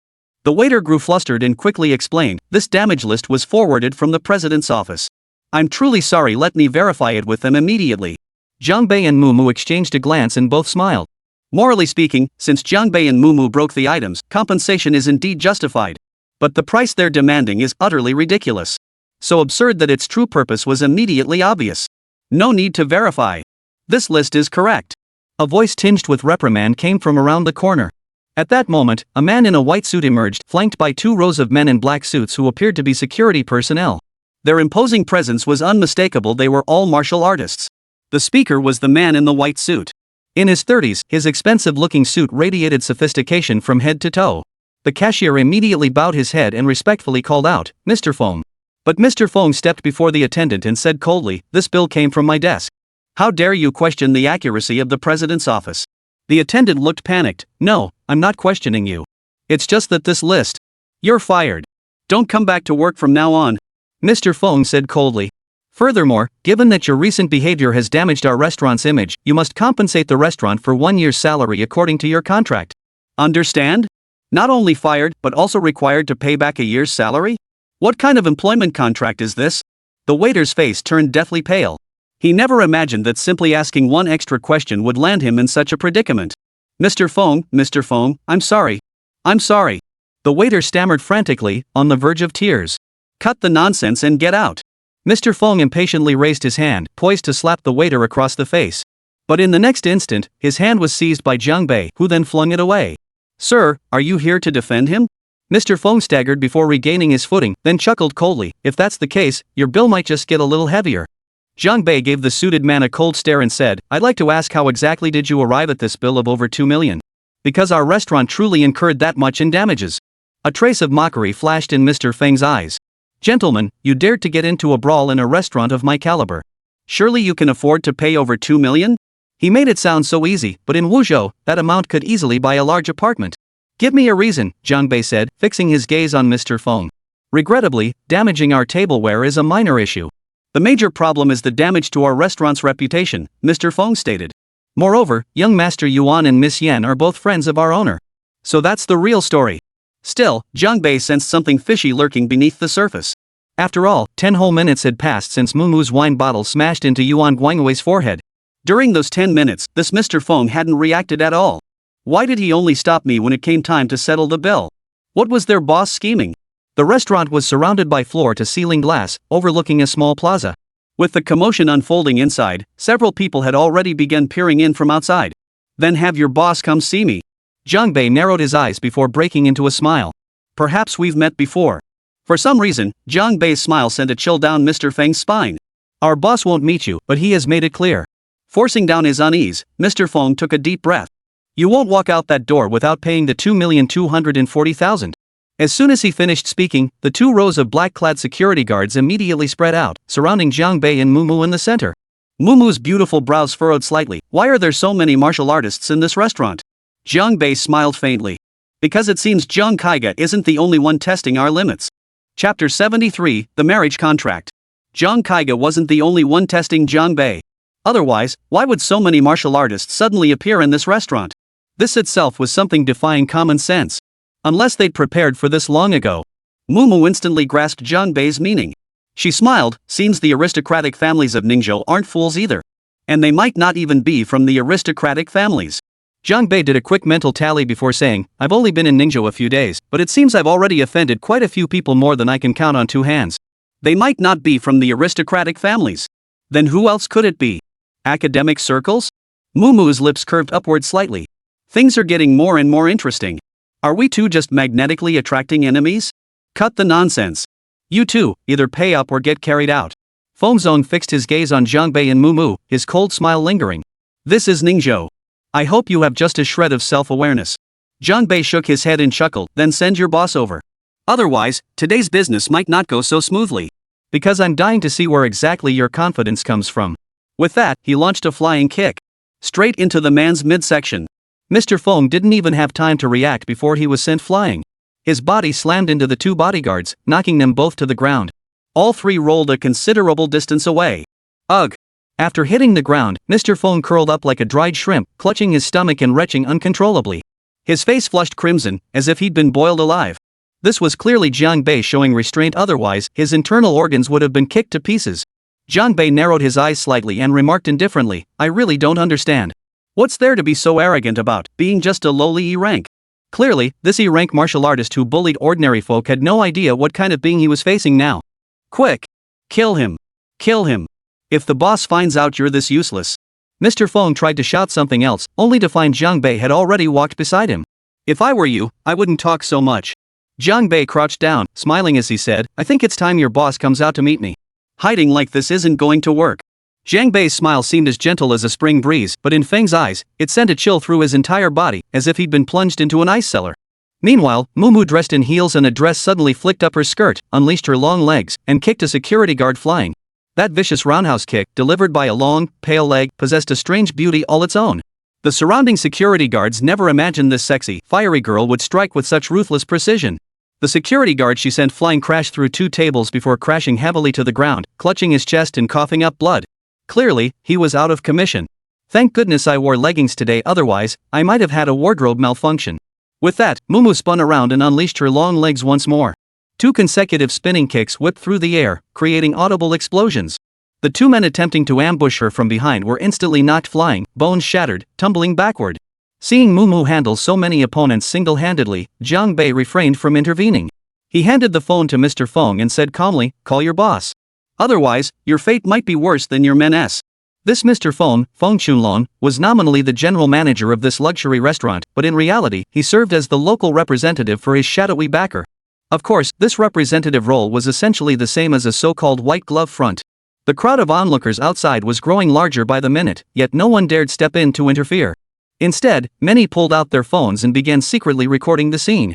The waiter grew flustered and quickly explained, "This damage list was forwarded from the president's office. I'm truly sorry, let me verify it with them immediately." Jiang Bei and Mumu exchanged a glance and both smiled. Morally speaking, since Jiang Bei and Mumu broke the items, compensation is indeed justified. But the price they're demanding is utterly ridiculous. So absurd that its true purpose was immediately obvious. No need to verify. This list is correct. A voice tinged with reprimand came from around the corner. At that moment, a man in a white suit emerged, flanked by 2 rows of men in black suits who appeared to be security personnel. Their imposing presence was unmistakable, they were all martial artists. The speaker was the man in the white suit. In his 30s, his expensive-looking suit radiated sophistication from head to toe. The cashier immediately bowed his head and respectfully called out, "Mr. Feng." But Mr. Feng stepped before the attendant and said coldly, "This bill came from my desk. How dare you question the accuracy of the president's office?" The attendant looked panicked. "No, I'm not questioning you. It's just that this list. You're fired. Don't come back to work from now on," Mr. Feng said coldly. "Furthermore, given that your recent behavior has damaged our restaurant's image, you must compensate the restaurant for 1 year's salary according to your contract. Understand? Not only fired, but also required to pay back a year's salary? What kind of employment contract is this?" The waiter's face turned deathly pale. He never imagined that simply asking one extra question would land him in such a predicament. Mr. Feng, I'm sorry. I'm sorry." The waiter stammered frantically, on the verge of tears. "Cut the nonsense and get out." Mr. Feng impatiently raised his hand, poised to slap the waiter across the face. But in the next instant, his hand was seized by Jiang Bei, who then flung it away. "Sir, are you here to defend him?" Mr. Feng staggered before regaining his footing, then chuckled coldly, "If that's the case, your bill might just get a little heavier." Jiang Bei gave the suited man a cold stare and said, "I'd like to ask how exactly did you arrive at this bill of over 2 million? Because our restaurant truly incurred that much in damages." A trace of mockery flashed in Mr. Feng's eyes. "Gentlemen, you dared to get into a brawl in a restaurant of my caliber. Surely you can afford to pay over 2 million? He made it sound so easy, but in Wuzhou, that amount could easily buy a large apartment. "Give me a reason," Jiang Bei said, fixing his gaze on Mr. Feng. "Regrettably, damaging our tableware is a minor issue. The major problem is the damage to our restaurant's reputation," Mr. Feng stated. "Moreover, young Master Yuan and Miss Yan are both friends of our owner. So that's the real story." Still, Jiang Bei sensed something fishy lurking beneath the surface. After all, 10 whole minutes had passed since Mumu's wine bottle smashed into Yuan Guangwei's forehead. During those 10 minutes, this Mr. Feng hadn't reacted at all. Why did he only stop me when it came time to settle the bill? What was their boss scheming? The restaurant was surrounded by floor-to-ceiling glass, overlooking a small plaza. With the commotion unfolding inside, several people had already begun peering in from outside. Then have your boss come see me. Jiang Bei narrowed his eyes before breaking into a smile. Perhaps we've met before. For some reason, Jiang Bei's smile sent a chill down Mr. Feng's spine. Our boss won't meet you, but he has made it clear. Forcing down his unease, Mr. Feng took a deep breath. You won't walk out that door without paying the 2,240,000. As soon as he finished speaking, the 2 rows of black-clad security guards immediately spread out, surrounding Jiang Bei and Mumu in the center. Mumu's beautiful brows furrowed slightly. Why are there so many martial artists in this restaurant? Jiang Bei smiled faintly. Because it seems Jiang Kaiga isn't the only one testing our limits. Chapter 73, The Marriage Contract. Jiang Kaiga wasn't the only one testing Jiang Bei. Otherwise, why would so many martial artists suddenly appear in this restaurant? This itself was something defying common sense. Unless they'd prepared for this long ago. Mumu instantly grasped Jiang Bei's meaning. She smiled. Seems the aristocratic families of Ningzhou aren't fools either. And they might not even be from the aristocratic families. Jiang Bei did a quick mental tally before saying, I've only been in Ningzhou a few days, but it seems I've already offended quite a few people, more than I can count on 2 hands. They might not be from the aristocratic families. Then who else could it be? Academic circles? Mumu's lips curved upward slightly. Things are getting more and more interesting. Are we two just magnetically attracting enemies? Cut the nonsense. You two, either pay up or get carried out. Feng Zong fixed his gaze on Jiang Bei and Mumu, his cold smile lingering. This is Ningzhou. I hope you have just a shred of self-awareness. Jiang Bei shook his head and chuckled. Then send your boss over. Otherwise, today's business might not go so smoothly. Because I'm dying to see where exactly your confidence comes from. With that, he launched a flying kick. Straight into the man's midsection. Mr. Feng didn't even have time to react before he was sent flying. His body slammed into the 2 bodyguards, knocking them both to the ground. All 3 rolled a considerable distance away. Ugh! After hitting the ground, Mr. Feng curled up like a dried shrimp, clutching his stomach and retching uncontrollably. His face flushed crimson, as if he'd been boiled alive. This was clearly Jiang Bei showing restraint, otherwise, his internal organs would have been kicked to pieces. Jiang Bei narrowed his eyes slightly and remarked indifferently, I really don't understand. What's there to be so arrogant about, being just a lowly E-rank? Clearly, this E-rank martial artist who bullied ordinary folk had no idea what kind of being he was facing now. Quick! Kill him! Kill him! If the boss finds out you're this useless. Mr. Feng tried to shout something else, only to find Jiang Bei had already walked beside him. If I were you, I wouldn't talk so much. Jiang Bei crouched down, smiling as he said, I think it's time your boss comes out to meet me. Hiding like this isn't going to work. Jiang Bei's smile seemed as gentle as a spring breeze, but in Feng's eyes, it sent a chill through his entire body, as if he'd been plunged into an ice cellar. Meanwhile, Mumu, dressed in heels and a dress, suddenly flicked up her skirt, unleashed her long legs, and kicked a security guard flying. That vicious roundhouse kick, delivered by a long, pale leg, possessed a strange beauty all its own. The surrounding security guards never imagined this sexy, fiery girl would strike with such ruthless precision. The security guard she sent flying crashed through 2 tables before crashing heavily to the ground, clutching his chest and coughing up blood. Clearly, he was out of commission. Thank goodness I wore leggings today, otherwise, I might have had a wardrobe malfunction. With that, Mumu spun around and unleashed her long legs once more. 2 consecutive spinning kicks whipped through the air, creating audible explosions. The 2 men attempting to ambush her from behind were instantly knocked flying, bones shattered, tumbling backward. Seeing Mumu handle so many opponents single-handedly, Jiang Bei refrained from intervening. He handed the phone to Mr. Feng and said calmly, call your boss. Otherwise, your fate might be worse than your men's. This Mr. Feng Chunlong, was nominally the general manager of this luxury restaurant, but in reality, he served as the local representative for his shadowy backer. Of course, this representative role was essentially the same as a so-called white glove front. The crowd of onlookers outside was growing larger by the minute, yet no one dared step in to interfere. Instead, many pulled out their phones and began secretly recording the scene.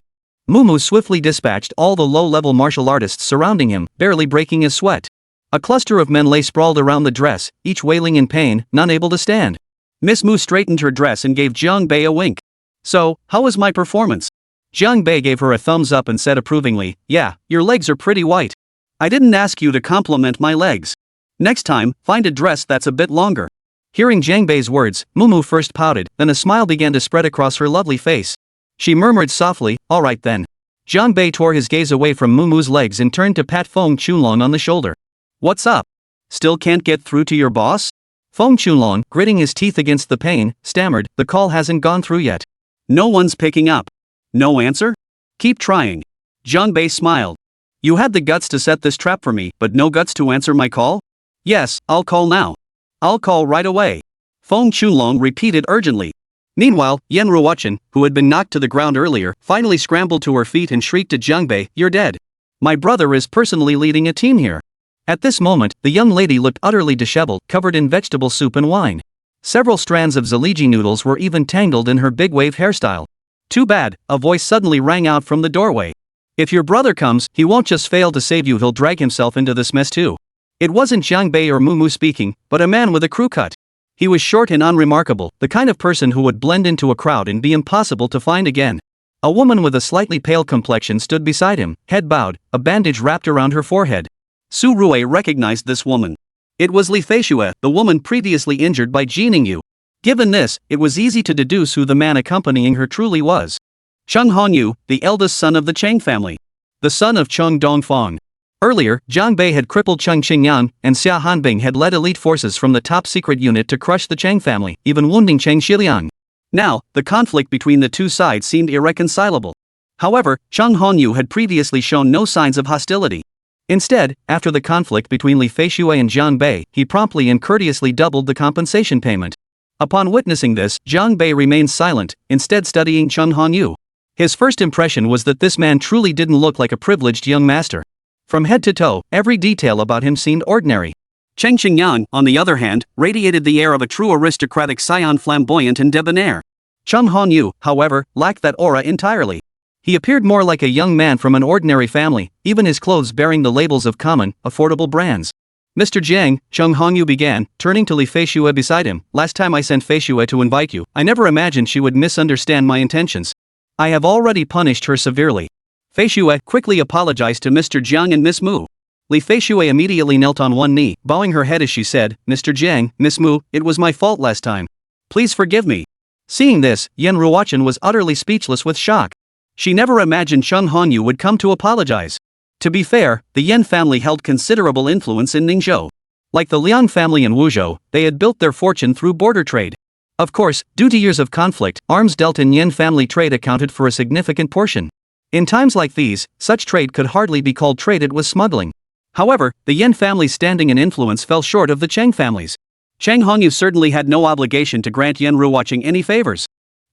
Mumu swiftly dispatched all the low-level martial artists surrounding him, barely breaking a sweat. A cluster of men lay sprawled around the dress, each wailing in pain, none able to stand. Miss Mu straightened her dress and gave Jiang Bei a wink. So, how was my performance? Jiang Bei gave her a thumbs up and said approvingly, yeah, your legs are pretty white. I didn't ask you to compliment my legs. Next time, find a dress that's a bit longer. Hearing Jiang Bei's words, Mumu first pouted, then a smile began to spread across her lovely face. She murmured softly, all right then. Jiang Bei tore his gaze away from Mumu's legs and turned to pat Feng Chunlong on the shoulder. What's up? Still can't get through to your boss? Feng Chunlong, gritting his teeth against the pain, stammered, the call hasn't gone through yet. No one's picking up. No answer? Keep trying. Jiang Bei smiled. You had the guts to set this trap for me, but no guts to answer my call? Yes, I'll call now. I'll call right away. Feng Chunlong repeated urgently. Meanwhile, Yen Ruochen, who had been knocked to the ground earlier, finally scrambled to her feet and shrieked at Jiang Bei, "You're dead. My brother is personally leading a team here." At this moment, the young lady looked utterly disheveled, covered in vegetable soup and wine. Several strands of zaliji noodles were even tangled in her big wave hairstyle. "Too bad," a voice suddenly rang out from the doorway. "If your brother comes, he won't just fail to save you, he'll drag himself into this mess too." It wasn't Jiang Bei or Mumu speaking, but a man with a crew cut. He was short and unremarkable, the kind of person who would blend into a crowd and be impossible to find again. A woman with a slightly pale complexion stood beside him, head bowed, a bandage wrapped around her forehead. Su Rui recognized this woman. It was Li Feishue, the woman previously injured by Ji Ningyu. Given this, it was easy to deduce who the man accompanying her truly was. Cheng Hongyu, the eldest son of the Cheng family. The son of Cheng Dongfang. Earlier, Jiang Bei had crippled Cheng Qingyang, and Xia Hanbing had led elite forces from the top-secret unit to crush the Cheng family, even wounding Cheng Xiliang. Now, the conflict between the two sides seemed irreconcilable. However, Cheng Hongyu had previously shown no signs of hostility. Instead, after the conflict between Li Feishue and Jiang Bei, he promptly and courteously doubled the compensation payment. Upon witnessing this, Jiang Bei remained silent, instead studying Cheng Hongyu. His first impression was that this man truly didn't look like a privileged young master. From head to toe, every detail about him seemed ordinary. Cheng Qingyang, on the other hand, radiated the air of a true aristocratic scion, flamboyant and debonair. Cheng Hongyu, however, lacked that aura entirely. He appeared more like a young man from an ordinary family, even his clothes bearing the labels of common, affordable brands. "Mr. Jiang," Cheng Hongyu began, turning to Li Feishue beside him, "last time I sent Feishue to invite you, I never imagined she would misunderstand my intentions. I have already punished her severely." Feishue quickly apologized to Mr. Jiang and Miss Mu. Li Feishue immediately knelt on one knee, bowing her head as she said, "Mr. Jiang, Miss Mu, it was my fault last time. Please forgive me." Seeing this, Yen Ruochen was utterly speechless with shock. She never imagined Cheng Hongyu would come to apologize. To be fair, the Yen family held considerable influence in Ningzhou. Like the Liang family in Wuzhou, they had built their fortune through border trade. Of course, due to years of conflict, arms dealt in Yen family trade accounted for a significant portion. In times like these, such trade could hardly be called trade, it was smuggling. However, the Yen family's standing and influence fell short of the Cheng family's. Cheng Hongyu certainly had no obligation to grant Yen Ruochen any favors.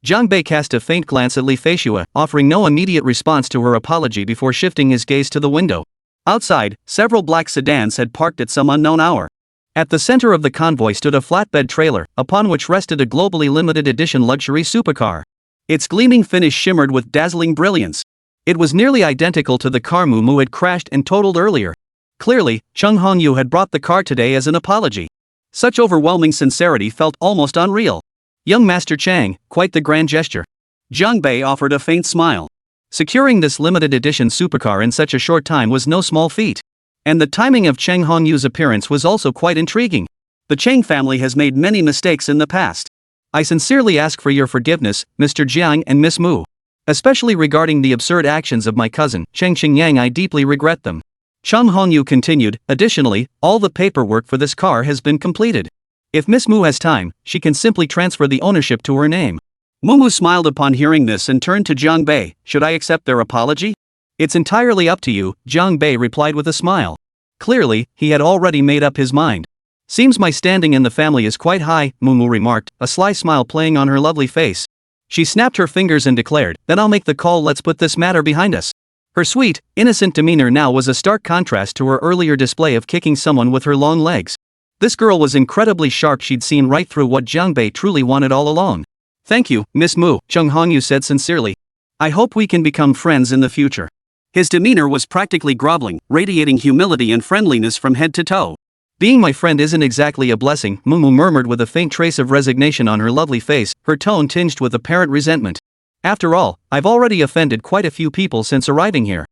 Jiang Bei cast a faint glance at Li Feishue, offering no immediate response to her apology before shifting his gaze to the window. Outside, several black sedans had parked at some unknown hour. At the center of the convoy stood a flatbed trailer, upon which rested a globally limited edition luxury supercar. Its gleaming finish shimmered with dazzling brilliance. It was nearly identical to the car Mumu had crashed and totaled earlier. Clearly, Cheng Hongyu had brought the car today as an apology. Such overwhelming sincerity felt almost unreal. "Young Master Chang, quite the grand gesture." Jiang Bei offered a faint smile. Securing this limited edition supercar in such a short time was no small feat. And the timing of Cheng Hongyu's appearance was also quite intriguing. The Cheng family has made many mistakes in the past. I sincerely ask for your forgiveness, Mr. Jiang and Miss Mu. Especially regarding the absurd actions of my cousin, Cheng Qingyang, I deeply regret them. Cheng Hongyu continued, additionally, all the paperwork for this car has been completed. If Miss Mu has time, she can simply transfer the ownership to her name. Mumu smiled upon hearing this and turned to Jiang Bei. Should I accept their apology? It's entirely up to you, Jiang Bei replied with a smile. Clearly, he had already made up his mind. Seems my standing in the family is quite high, Mumu remarked, a sly smile playing on her lovely face. She snapped her fingers and declared, then I'll make the call, let's put this matter behind us. Her sweet, innocent demeanor now was a stark contrast to her earlier display of kicking someone with her long legs. This girl was incredibly sharp, she'd seen right through what Jiang Bei truly wanted all along. Thank you, Miss Mu, Cheng Hongyu said sincerely. I hope we can become friends in the future. His demeanor was practically groveling, radiating humility and friendliness from head to toe. Being my friend isn't exactly a blessing, Mumu murmured with a faint trace of resignation on her lovely face, her tone tinged with apparent resentment. After all, I've already offended quite a few people since arriving here.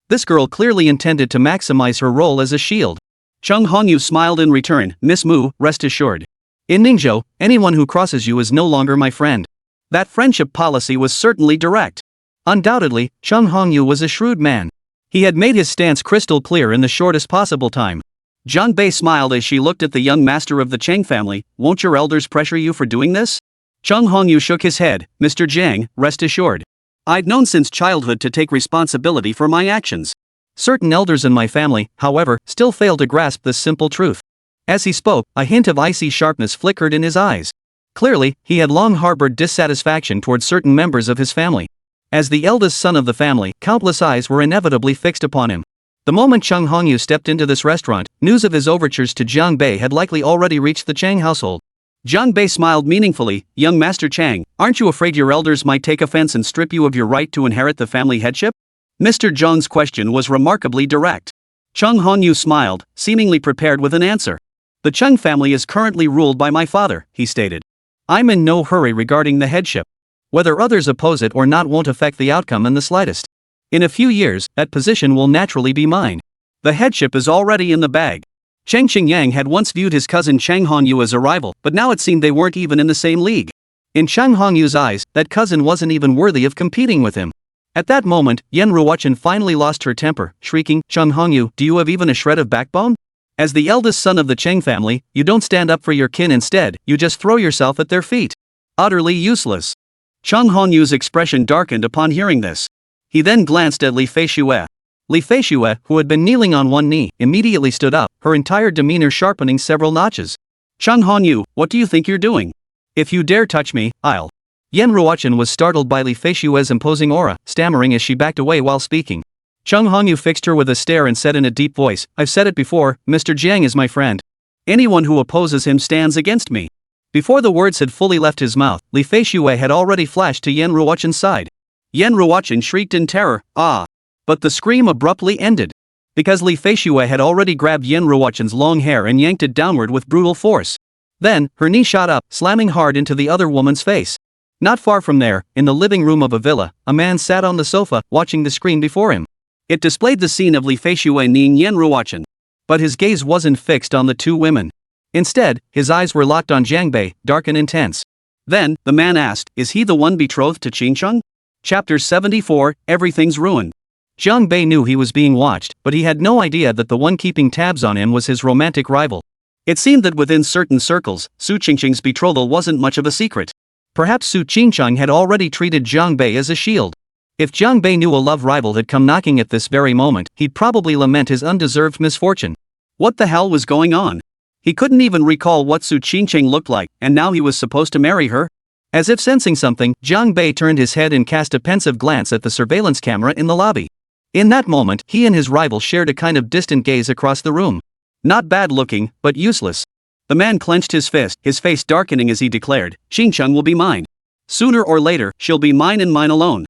This girl clearly intended to maximize her role as a shield. Cheng Hongyu smiled in return. Miss Mu, rest assured. In Ningzhou, anyone who crosses you is no longer my friend. That friendship policy was certainly direct. Undoubtedly, Cheng Hongyu was a shrewd man. He had made his stance crystal clear in the shortest possible time. Jiang Bei smiled as she looked at the young master of the Cheng family. Won't your elders pressure you for doing this? Cheng Hongyu shook his head. Mr. Jiang, rest assured. I'd known since childhood to take responsibility for my actions. Certain elders in my family, however, still fail to grasp this simple truth. As he spoke, a hint of icy sharpness flickered in his eyes. Clearly, he had long harbored dissatisfaction towards certain members of his family. As the eldest son of the family, countless eyes were inevitably fixed upon him. The moment Chung Hongyu stepped into this restaurant, news of his overtures to Jiang Bei had likely already reached the Chang household. Jiang Bei smiled meaningfully. Young Master Chang, aren't you afraid your elders might take offense and strip you of your right to inherit the family headship? Mr. Zheng's question was remarkably direct. Chung Hongyu smiled, seemingly prepared with an answer. The Chung family is currently ruled by my father, he stated. I'm in no hurry regarding the headship. Whether others oppose it or not won't affect the outcome in the slightest. In a few years, that position will naturally be mine. The headship is already in the bag. Cheng Qingyang had once viewed his cousin Chang Hongyu as a rival, but now it seemed they weren't even in the same league. In Chang Hongyu's eyes, that cousin wasn't even worthy of competing with him. At that moment, Yen Ruochen finally lost her temper, shrieking, Chung Hongyu, do you have even a shred of backbone? As the eldest son of the Cheng family, you don't stand up for your kin, instead, you just throw yourself at their feet. Utterly useless. Chung Hongyu's expression darkened upon hearing this. He then glanced at Li Feishue. Li Feishue, who had been kneeling on one knee, immediately stood up, her entire demeanor sharpening several notches. Chung Hongyu, what do you think you're doing? If you dare touch me, I'll. Yen Ruochen was startled by Li Feishue's imposing aura, stammering as she backed away while speaking. Chung Hongyu fixed her with a stare and said in a deep voice, I've said it before, Mr. Jiang is my friend. Anyone who opposes him stands against me. Before the words had fully left his mouth, Li Feishue had already flashed to Yen Ruochen's side. Yen Ruochen shrieked in terror, ah! But the scream abruptly ended. Because Li Feishue had already grabbed Yen Ruochen's long hair and yanked it downward with brutal force. Then, her knee shot up, slamming hard into the other woman's face. Not far from there, in the living room of a villa, a man sat on the sofa, watching the screen before him. It displayed the scene of Li Feishue kneeing Yen Ruochen. But his gaze wasn't fixed on the two women. Instead, his eyes were locked on Jiang Bei, dark and intense. Then, the man asked, is he the one betrothed to Qingcheng? Chapter 74, Everything's Ruined. Jiang Bei knew he was being watched, but he had no idea that the one keeping tabs on him was his romantic rival. It seemed that within certain circles, Su Qingcheng's betrothal wasn't much of a secret. Perhaps Su Qingcheng had already treated Jiang Bei as a shield. If Jiang Bei knew a love rival had come knocking at this very moment, he'd probably lament his undeserved misfortune. What the hell was going on? He couldn't even recall what Su Qingcheng looked like, and now he was supposed to marry her? As if sensing something, Jiang Bei turned his head and cast a pensive glance at the surveillance camera in the lobby. In that moment, he and his rival shared a kind of distant gaze across the room. Not bad looking, but useless. The man clenched his fist, his face darkening as he declared, Qingcheng will be mine. Sooner or later, she'll be mine and mine alone.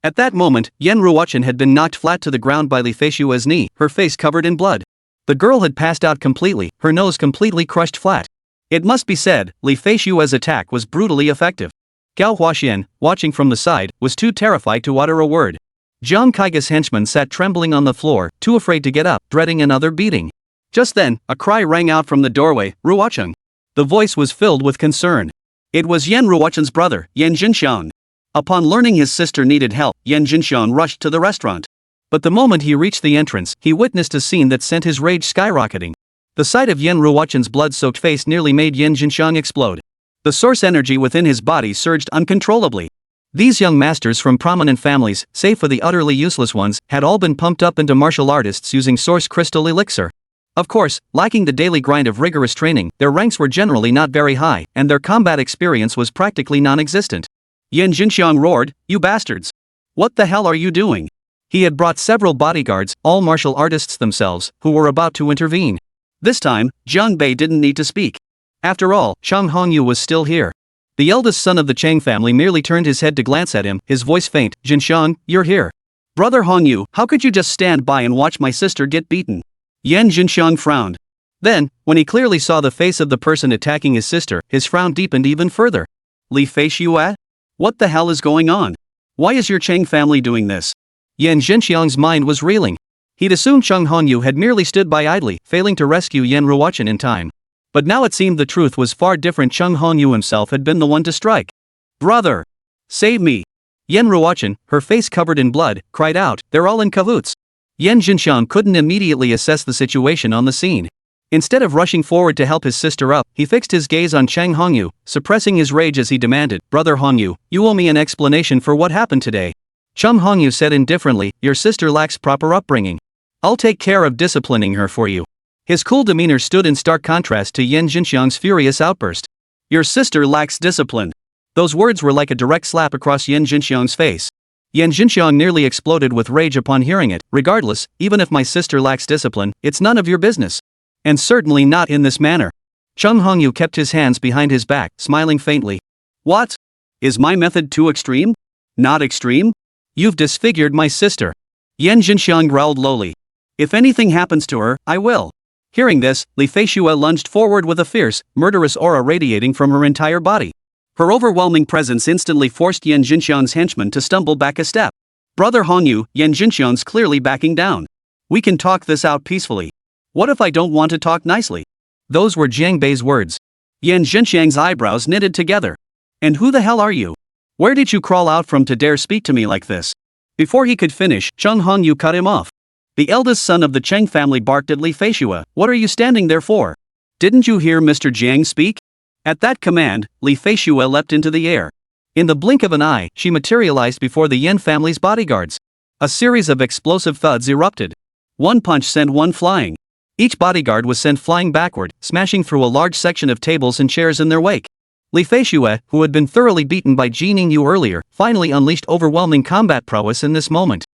At that moment, Yen Ruochen had been knocked flat to the ground by Li Feishue's knee, her face covered in blood. The girl had passed out completely, her nose completely crushed flat. It must be said, Li Feishue's attack was brutally effective. Gao Huaxian, watching from the side, was too terrified to utter a word. Zhang Kaiga's henchman sat trembling on the floor, too afraid to get up, dreading another beating. Just then, a cry rang out from the doorway, Ruocheng. The voice was filled with concern. It was Yen Ruochen's brother, Yen Jinxian. Upon learning his sister needed help, Yen Jinxian rushed to the restaurant. But the moment he reached the entrance, he witnessed a scene that sent his rage skyrocketing. The sight of Yen Ruochen's blood-soaked face nearly made Yen Jinxiang explode. The source energy within his body surged uncontrollably. These young masters from prominent families, save for the utterly useless ones, had all been pumped up into martial artists using source crystal elixir. Of course, lacking the daily grind of rigorous training, their ranks were generally not very high, and their combat experience was practically non-existent. Yen Jinxiang roared, you bastards! What the hell are you doing? He had brought several bodyguards, all martial artists themselves, who were about to intervene. This time, Jiang Bei didn't need to speak. After all, Chung Hongyu was still here. The eldest son of the Chang family merely turned his head to glance at him, his voice faint, Jinxiang, you're here. Brother Hongyu, how could you just stand by and watch my sister get beaten? Yen Jinxiang frowned. Then, when he clearly saw the face of the person attacking his sister, his frown deepened even further. Li Feishue? What the hell is going on? Why is your Chang family doing this? Yen Jinxiang's mind was reeling. He'd assumed Chung Hongyu had merely stood by idly, failing to rescue Yen Ruochen in time. But now it seemed the truth was far different. Chung Hongyu himself had been the one to strike. Brother! Save me! Yen Ruochen, her face covered in blood, cried out, they're all in cahoots. Yen Jinxiang couldn't immediately assess the situation on the scene. Instead of rushing forward to help his sister up, he fixed his gaze on Chang Hongyu, suppressing his rage as he demanded, Brother Hongyu, you owe me an explanation for what happened today. Chung Hongyu said indifferently, your sister lacks proper upbringing. I'll take care of disciplining her for you. His cool demeanor stood in stark contrast to Yan Jinxiang's furious outburst. Your sister lacks discipline. Those words were like a direct slap across Yan Jinxiang's face. Yan Jinxiang nearly exploded with rage upon hearing it. Regardless, even if my sister lacks discipline, it's none of your business. And certainly not in this manner. Chung Hongyu kept his hands behind his back, smiling faintly. What? Is my method too extreme? Not extreme? You've disfigured my sister. Yan Jinxiang growled lowly. If anything happens to her, I will. Hearing this, Li Feishue lunged forward with a fierce, murderous aura radiating from her entire body. Her overwhelming presence instantly forced Yan Jinxiang's henchman to stumble back a step. Brother Hongyu, Yan Jinxiang's clearly backing down. We can talk this out peacefully. What if I don't want to talk nicely? Those were Jiang Bei's words. Yan Jinxiang's eyebrows knitted together. And who the hell are you? Where did you crawl out from to dare speak to me like this? Before he could finish, Chung Hongyu cut him off. The eldest son of the Cheng family barked at Li Feishue. What are you standing there for? Didn't you hear Mr. Jiang speak? At that command, Li Feishue leapt into the air. In the blink of an eye, she materialized before the Yan family's bodyguards. A series of explosive thuds erupted. One punch sent one flying. Each bodyguard was sent flying backward, smashing through a large section of tables and chairs in their wake. Li Feishue, who had been thoroughly beaten by Ji Ningyu earlier, finally unleashed overwhelming combat prowess in this moment.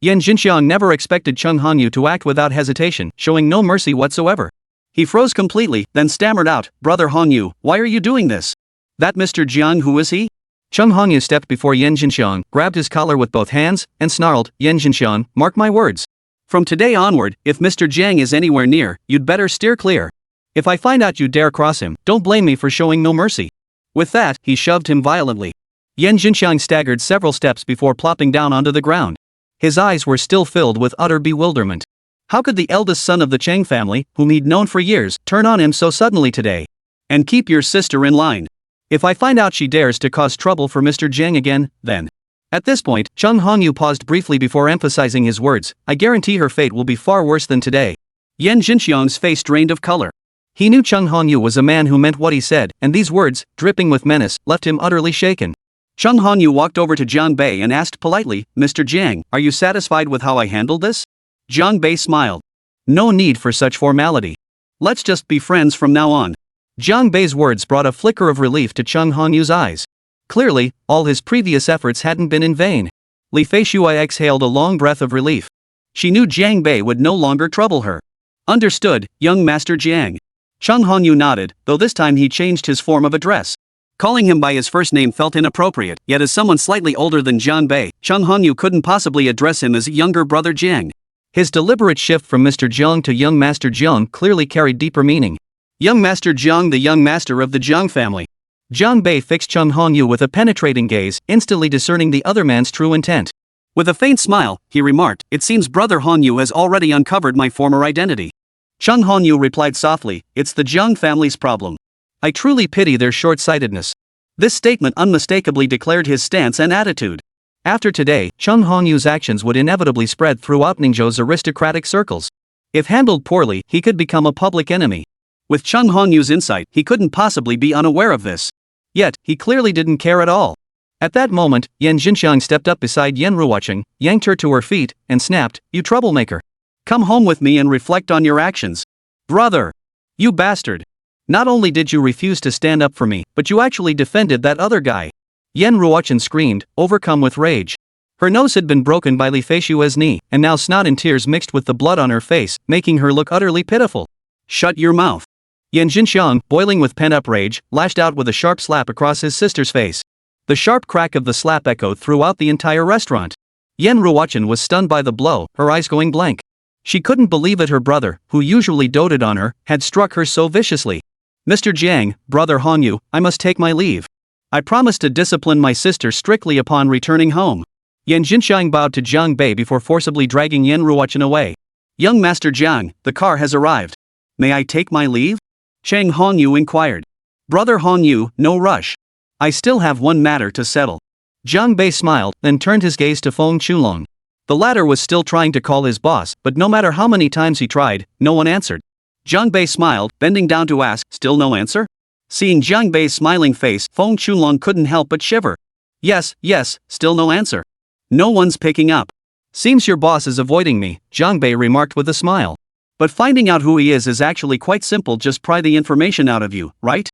Yan Jinxiang never expected Chung Hongyu to act without hesitation, showing no mercy whatsoever. He froze completely, then stammered out, Brother Hongyu, why are you doing this? That Mr. Jiang, who is he? Chung Hongyu stepped before Yan Jinxiang, grabbed his collar with both hands, and snarled, Yan Jinxiang, mark my words. From today onward, if Mr. Jiang is anywhere near, you'd better steer clear. If I find out you dare cross him, don't blame me for showing no mercy. With that, he shoved him violently. Yan Jinxiang staggered several steps before plopping down onto the ground. His eyes were still filled with utter bewilderment. How could the eldest son of the Cheng family, whom he'd known for years, turn on him so suddenly today? And keep your sister in line. If I find out she dares to cause trouble for Mr. Jiang again, then. At this point, Chung Hongyu paused briefly before emphasizing his words, I guarantee her fate will be far worse than today. Yan Jinxiang's face drained of color. He knew Chung Hongyu was a man who meant what he said, and these words, dripping with menace, left him utterly shaken. Chung Hongyu walked over to Jiang Bei and asked politely, Mr. Jiang, are you satisfied with how I handled this? Jiang Bei smiled. No need for such formality. Let's just be friends from now on. Jiang Bei's words brought a flicker of relief to Chung Hongyu's eyes. Clearly, all his previous efforts hadn't been in vain. Li Feishue exhaled a long breath of relief. She knew Jiang Bei would no longer trouble her. Understood, young Master Jiang. Chung Hongyu nodded, though this time he changed his form of address. Calling him by his first name felt inappropriate, yet as someone slightly older than Jiang Bei, Chung Hongyu couldn't possibly address him as younger brother Jiang. His deliberate shift from Mr. Jiang to young Master Jiang clearly carried deeper meaning. Young Master Jiang, the young master of the Jiang family. Jiang Bei fixed Chung Hongyu with a penetrating gaze, instantly discerning the other man's true intent. With a faint smile, he remarked, it seems Brother Hongyu has already uncovered my former identity. Chung Hongyu replied softly, it's the Jiang family's problem. I truly pity their short-sightedness. This statement unmistakably declared his stance and attitude. After today, Chung Hongyu's actions would inevitably spread throughout Ningzhou's aristocratic circles. If handled poorly, he could become a public enemy. With Chung Hongyu's insight, he couldn't possibly be unaware of this. Yet, he clearly didn't care at all. At that moment, Yan Jinxiang stepped up beside Yan Ruoqing, yanked her to her feet, and snapped, you troublemaker. Come home with me and reflect on your actions. Brother! You bastard! Not only did you refuse to stand up for me, but you actually defended that other guy. Yan Ruoqing screamed, overcome with rage. Her nose had been broken by Li Feishue's knee, and now snot and tears mixed with the blood on her face, making her look utterly pitiful. Shut your mouth. Yan Jinxiang, boiling with pent-up rage, lashed out with a sharp slap across his sister's face. The sharp crack of the slap echoed throughout the entire restaurant. Yan Ruoqing was stunned by the blow, her eyes going blank. She couldn't believe it her brother, who usually doted on her, had struck her so viciously. Mr. Jiang, Brother Hongyu, I must take my leave. I promise to discipline my sister strictly upon returning home. Yan Jinxiang bowed to Jiang Bei before forcibly dragging Yan Ruoqing away. Young Master Jiang, the car has arrived. May I take my leave? Cheng Hongyu inquired. Brother Hongyu, no rush. I still have one matter to settle. Jiang Bei smiled, then turned his gaze to Feng Chulong. The latter was still trying to call his boss, but no matter how many times he tried, no one answered. Jiang Bei smiled, bending down to ask, still no answer? Seeing Jiang Bei's smiling face, Feng Chulong couldn't help but shiver. Yes, still no answer. No one's picking up. Seems your boss is avoiding me, Jiang Bei remarked with a smile. But finding out who he is actually quite simple, just pry the information out of you, right?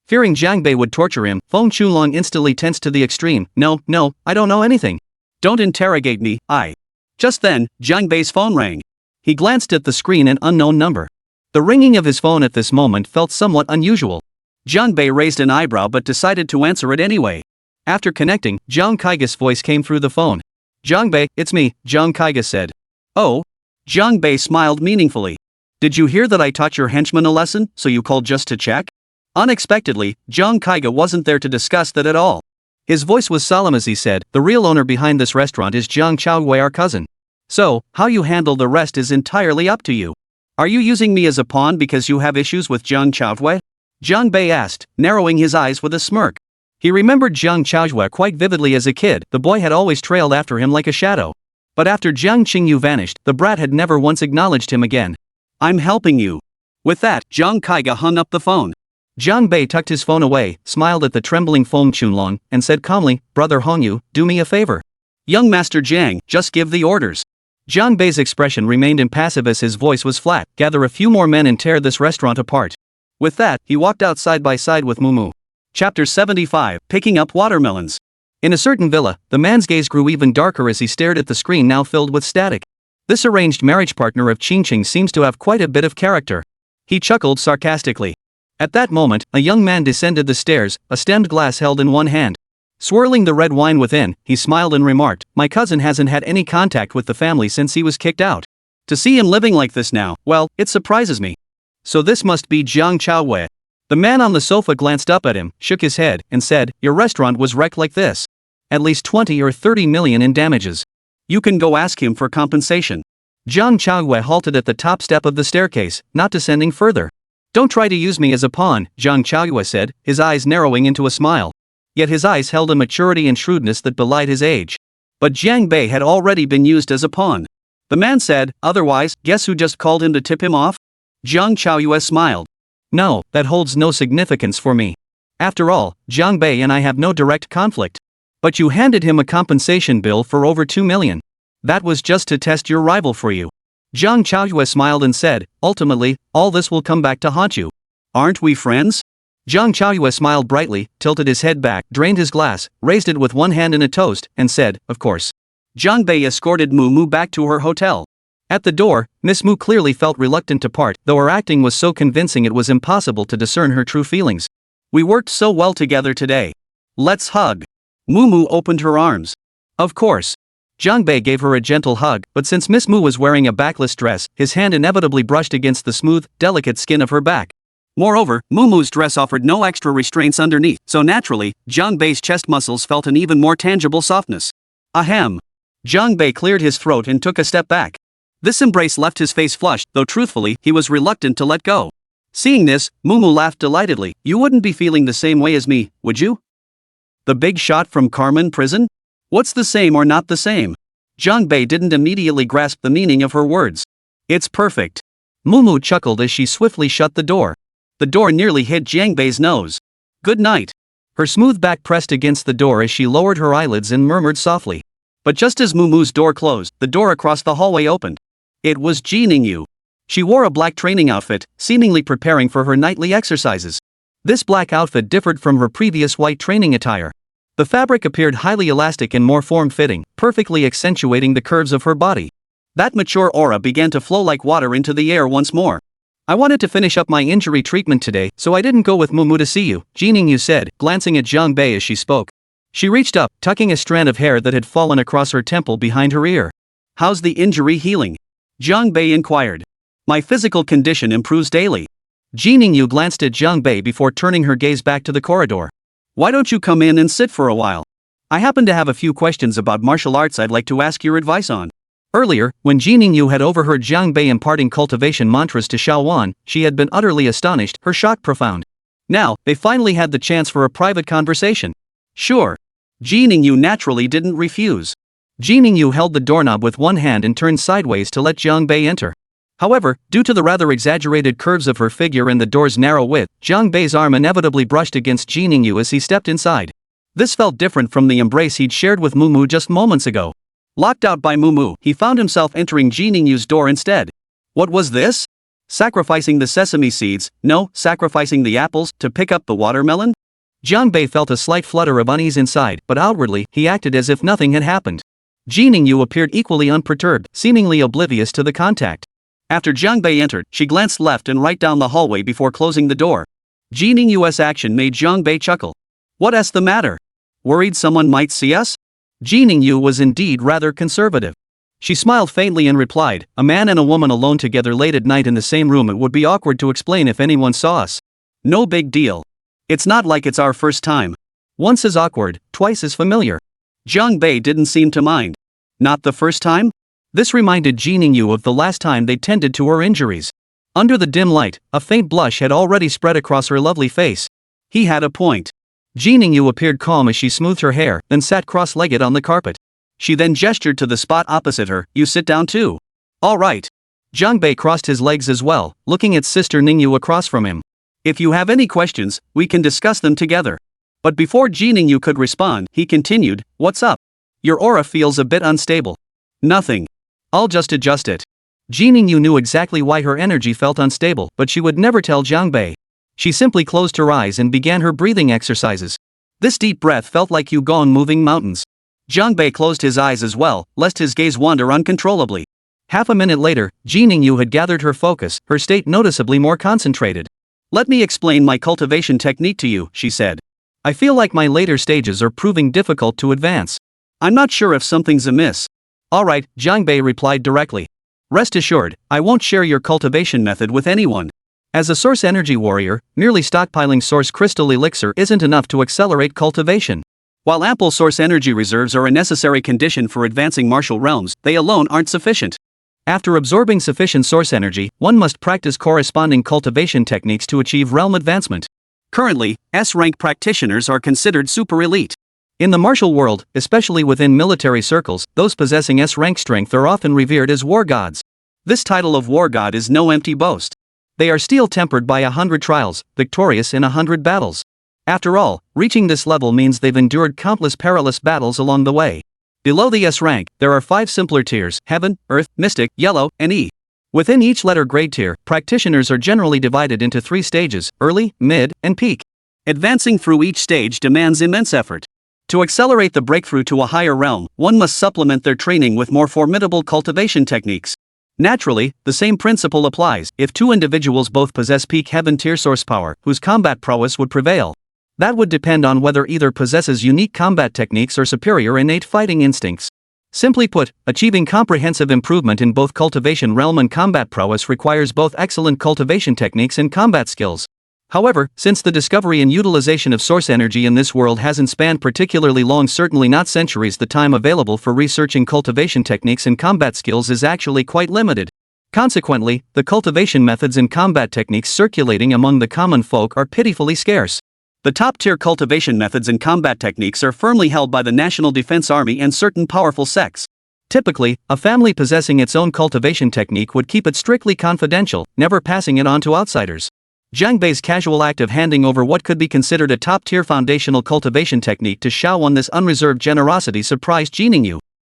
Fearing Jiang Bei would torture him, Feng Chulong instantly tensed to the extreme. No, I don't know anything. Don't interrogate me, Just then, Jiang Bei's phone rang. He glanced at the screen, an unknown number. The ringing of his phone at this moment felt somewhat unusual. Jiang Bei raised an eyebrow but decided to answer it anyway. After connecting, Zhang Kaiga's voice came through the phone. Jiang Bei, it's me, Zhang Kaiga said. Oh? Jiang Bei smiled meaningfully. Did you hear that I taught your henchman a lesson, so you called just to check? Unexpectedly, Zhang Kaiga wasn't there to discuss that at all. His voice was solemn as he said, the real owner behind this restaurant is Jiang Chaowei, our cousin. So, how you handle the rest is entirely up to you. Are you using me as a pawn because you have issues with Jiang Chaowei? Jiang Bei asked, narrowing his eyes with a smirk. He remembered Jiang Chaowei quite vividly as a kid. The boy had always trailed after him like a shadow. But after Jiang Qingyu vanished, the brat had never once acknowledged him again. I'm helping you. With that, Zhang Kaiga hung up the phone. Jiang Bei tucked his phone away, smiled at the trembling Feng Chunlong, and said calmly, Brother Hongyu, do me a favor. Young Master Jiang, just give the orders. Jiang Bei's expression remained impassive as his voice was flat. Gather a few more men and tear this restaurant apart. With that, he walked out side by side with Mumu. Chapter 75, Picking Up Watermelons. In a certain villa, the man's gaze grew even darker as he stared at the screen now filled with static. This arranged marriage partner of Qingqing seems to have quite a bit of character. He chuckled sarcastically. At that moment, a young man descended the stairs, a stemmed glass held in one hand. Swirling the red wine within, he smiled and remarked, my cousin hasn't had any contact with the family since he was kicked out. To see him living like this now, well, it surprises me. So this must be Jiang Chaowei. The man on the sofa glanced up at him, shook his head, and said, your restaurant was wrecked like this. At least 20 or 30 million in damages. You can go ask him for compensation. Jiang Chaowei halted at the top step of the staircase, not descending further. Don't try to use me as a pawn, Jiang Chaowei said, his eyes narrowing into a smile. Yet his eyes held a maturity and shrewdness that belied his age. But Jiang Bei had already been used as a pawn. The man said, otherwise, guess who just called him to tip him off? Jiang Chaowei smiled. No, that holds no significance for me. After all, Jiang Bei and I have no direct conflict. But you handed him a compensation bill for over 2 million. That was just to test your rival for you. Jiang Chaowei smiled and said, ultimately, all this will come back to haunt you. Aren't we friends? Jiang Chaowei smiled brightly, tilted his head back, drained his glass, raised it with one hand in a toast, and said, of course. Jiang Bei escorted Mu back to her hotel. At the door, Miss Mu clearly felt reluctant to part, though her acting was so convincing it was impossible to discern her true feelings. We worked so well together today. Let's hug. Mu opened her arms. Of course. Jiang Bei gave her a gentle hug, but since Miss Mu was wearing a backless dress, his hand inevitably brushed against the smooth, delicate skin of her back. Moreover, Mu's dress offered no extra restraints underneath, so naturally, Jiang Bei's chest muscles felt an even more tangible softness. Ahem. Jiang Bei cleared his throat and took a step back. This embrace left his face flushed, though truthfully, he was reluctant to let go. Seeing this, Mu laughed delightedly. You wouldn't be feeling the same way as me, would you? The big shot from Carmen prison? What's the same or not the same? Jiang Bei didn't immediately grasp the meaning of her words. It's perfect. Mu chuckled as she swiftly shut the door. The door nearly hit Jiang Bei's nose. Good night. Her smooth back pressed against the door as she lowered her eyelids and murmured softly. But just as Mu's door closed, the door across the hallway opened. It was Ji Ningyu. She wore a black training outfit, seemingly preparing for her nightly exercises. This black outfit differed from her previous white training attire. The fabric appeared highly elastic and more form-fitting, perfectly accentuating the curves of her body. That mature aura began to flow like water into the air once more. I wanted to finish up my injury treatment today, so I didn't go with Mu to see you, Ji Ningyu said, glancing at Jiang Bei as she spoke. She reached up, tucking a strand of hair that had fallen across her temple behind her ear. How's the injury healing? Jiang Bei inquired. My physical condition improves daily. Ji Ningyu glanced at Jiang Bei before turning her gaze back to the corridor. Why don't you come in and sit for a while? I happen to have a few questions about martial arts I'd like to ask your advice on. Earlier, when Ji Ningyu had overheard Jiang Bei imparting cultivation mantras to Xiaowan, she had been utterly astonished, her shock profound. Now, they finally had the chance for a private conversation. Sure. Ji Ningyu naturally didn't refuse. Ji Ningyu held the doorknob with one hand and turned sideways to let Jiang Bei enter. However, due to the rather exaggerated curves of her figure and the door's narrow width, Jiang Bei's arm inevitably brushed against Ji Ningyu as he stepped inside. This felt different from the embrace he'd shared with Mu just moments ago. Locked out by Mumu, he found himself entering Ji Ningyu's door instead. What was this? Sacrificing the sesame seeds, no, sacrificing the apples, to pick up the watermelon? Jiang Bei felt a slight flutter of unease inside, but outwardly, he acted as if nothing had happened. Ji Ningyu appeared equally unperturbed, seemingly oblivious to the contact. After Jiang Bei entered, she glanced left and right down the hallway before closing the door. Ji Ningyu's action made Jiang Bei chuckle. What's the matter? Worried someone might see us? Ji Ningyu was indeed rather conservative. She smiled faintly and replied, a man and a woman alone together late at night in the same room, it would be awkward to explain if anyone saw us. No big deal. It's not like it's our first time. Once is awkward, twice is familiar. Jiang Bei didn't seem to mind. Not the first time? This reminded Ji Ningyu of the last time they tended to her injuries. Under the dim light, a faint blush had already spread across her lovely face. He had a point. Ji Ningyu appeared calm as she smoothed her hair, then sat cross-legged on the carpet. She then gestured to the spot opposite her. You sit down too. All right. Jiang Bei crossed his legs as well, looking at Sister Ningyu across from him. If you have any questions, we can discuss them together. But before Ji Ningyu could respond, he continued, what's up? Your aura feels a bit unstable. Nothing. I'll just adjust it. Ji Ningyu knew exactly why her energy felt unstable, but she would never tell Jiang Bei. She simply closed her eyes and began her breathing exercises. This deep breath felt like Yugong moving mountains. Jiang Bei closed his eyes as well, lest his gaze wander uncontrollably. Half a minute later, Ji Ningyu had gathered her focus, her state noticeably more concentrated. Let me explain my cultivation technique to you, she said. I feel like my later stages are proving difficult to advance. I'm not sure if something's amiss. Alright, Jiang Bei replied directly. Rest assured, I won't share your cultivation method with anyone. As a source energy warrior, merely stockpiling source crystal elixir isn't enough to accelerate cultivation. While ample source energy reserves are a necessary condition for advancing martial realms, they alone aren't sufficient. After absorbing sufficient source energy, one must practice corresponding cultivation techniques to achieve realm advancement. Currently, S-rank practitioners are considered super elite. In the martial world, especially within military circles, those possessing S-rank strength are often revered as war gods. This title of war god is no empty boast. They are steel-tempered by 100 trials, victorious in 100 battles. After all, reaching this level means they've endured countless perilous battles along the way. Below the S rank, there are 5 simpler tiers: Heaven, Earth, Mystic, Yellow, and E. Within each letter grade tier, practitioners are generally divided into 3 stages: Early, Mid, and Peak. Advancing through each stage demands immense effort. To accelerate the breakthrough to a higher realm, one must supplement their training with more formidable cultivation techniques. Naturally, the same principle applies if 2 individuals both possess peak Heaven tier source power, whose combat prowess would prevail. That would depend on whether either possesses unique combat techniques or superior innate fighting instincts. Simply put, achieving comprehensive improvement in both cultivation realm and combat prowess requires both excellent cultivation techniques and combat skills. However, since the discovery and utilization of source energy in this world hasn't spanned particularly long, certainly not centuries, the time available for researching cultivation techniques and combat skills is actually quite limited. Consequently, the cultivation methods and combat techniques circulating among the common folk are pitifully scarce. The top-tier cultivation methods and combat techniques are firmly held by the National Defense Army and certain powerful sects. Typically, a family possessing its own cultivation technique would keep it strictly confidential, never passing it on to outsiders. Jiang Bei's casual act of handing over what could be considered a top-tier foundational cultivation technique to Xiao Wan, this unreserved generosity, surprised Ji Ningyu.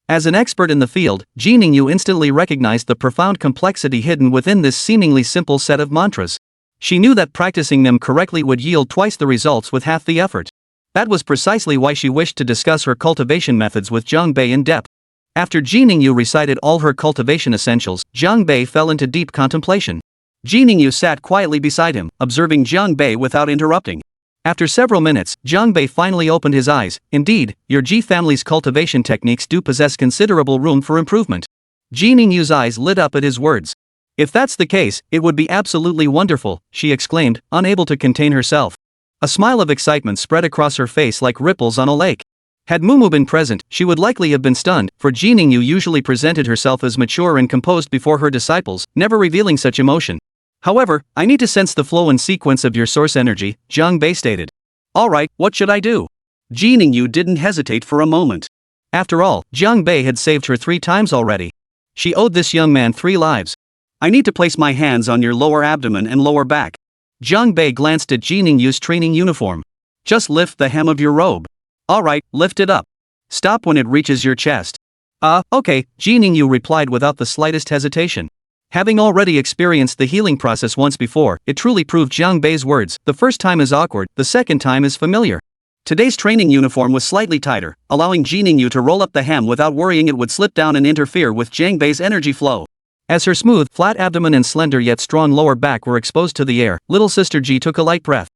As an expert in the field, Ji Ningyu instantly recognized the profound complexity hidden within this seemingly simple set of mantras. She knew that practicing them correctly would yield twice the results with half the effort. That was precisely why she wished to discuss her cultivation methods with Jiang Bei in depth. After Ji Ningyu recited all her cultivation essentials, Jiang Bei fell into deep contemplation. Ji Ningyu sat quietly beside him, observing Jiang Bei without interrupting. After several minutes, Jiang Bei finally opened his eyes. Indeed, your Ji family's cultivation techniques do possess considerable room for improvement. Ji Ningyu's eyes lit up at his words. If that's the case, it would be absolutely wonderful, she exclaimed, unable to contain herself. A smile of excitement spread across her face like ripples on a lake. Had Mumu been present, she would likely have been stunned, for Ji Ningyu usually presented herself as mature and composed before her disciples, never revealing such emotion. However, I need to sense the flow and sequence of your source energy, Jiang Bei stated. Alright, what should I do? Ji Ningyu didn't hesitate for a moment. After all, Jiang Bei had saved her 3 times already. She owed this young man 3 lives. I need to place my hands on your lower abdomen and lower back. Jiang Bei glanced at Ji Ningyu's training uniform. Just lift the hem of your robe. Alright, lift it up. Stop when it reaches your chest. Okay, Ji Ningyu replied without the slightest hesitation. Having already experienced the healing process once before, it truly proved Jiang Bei's words: the first time is awkward, the second time is familiar. Today's training uniform was slightly tighter, allowing Ji Ningyu to roll up the hem without worrying it would slip down and interfere with Jiang Bei's energy flow. As her smooth, flat abdomen and slender yet strong lower back were exposed to the air, little sister Ji took a light breath.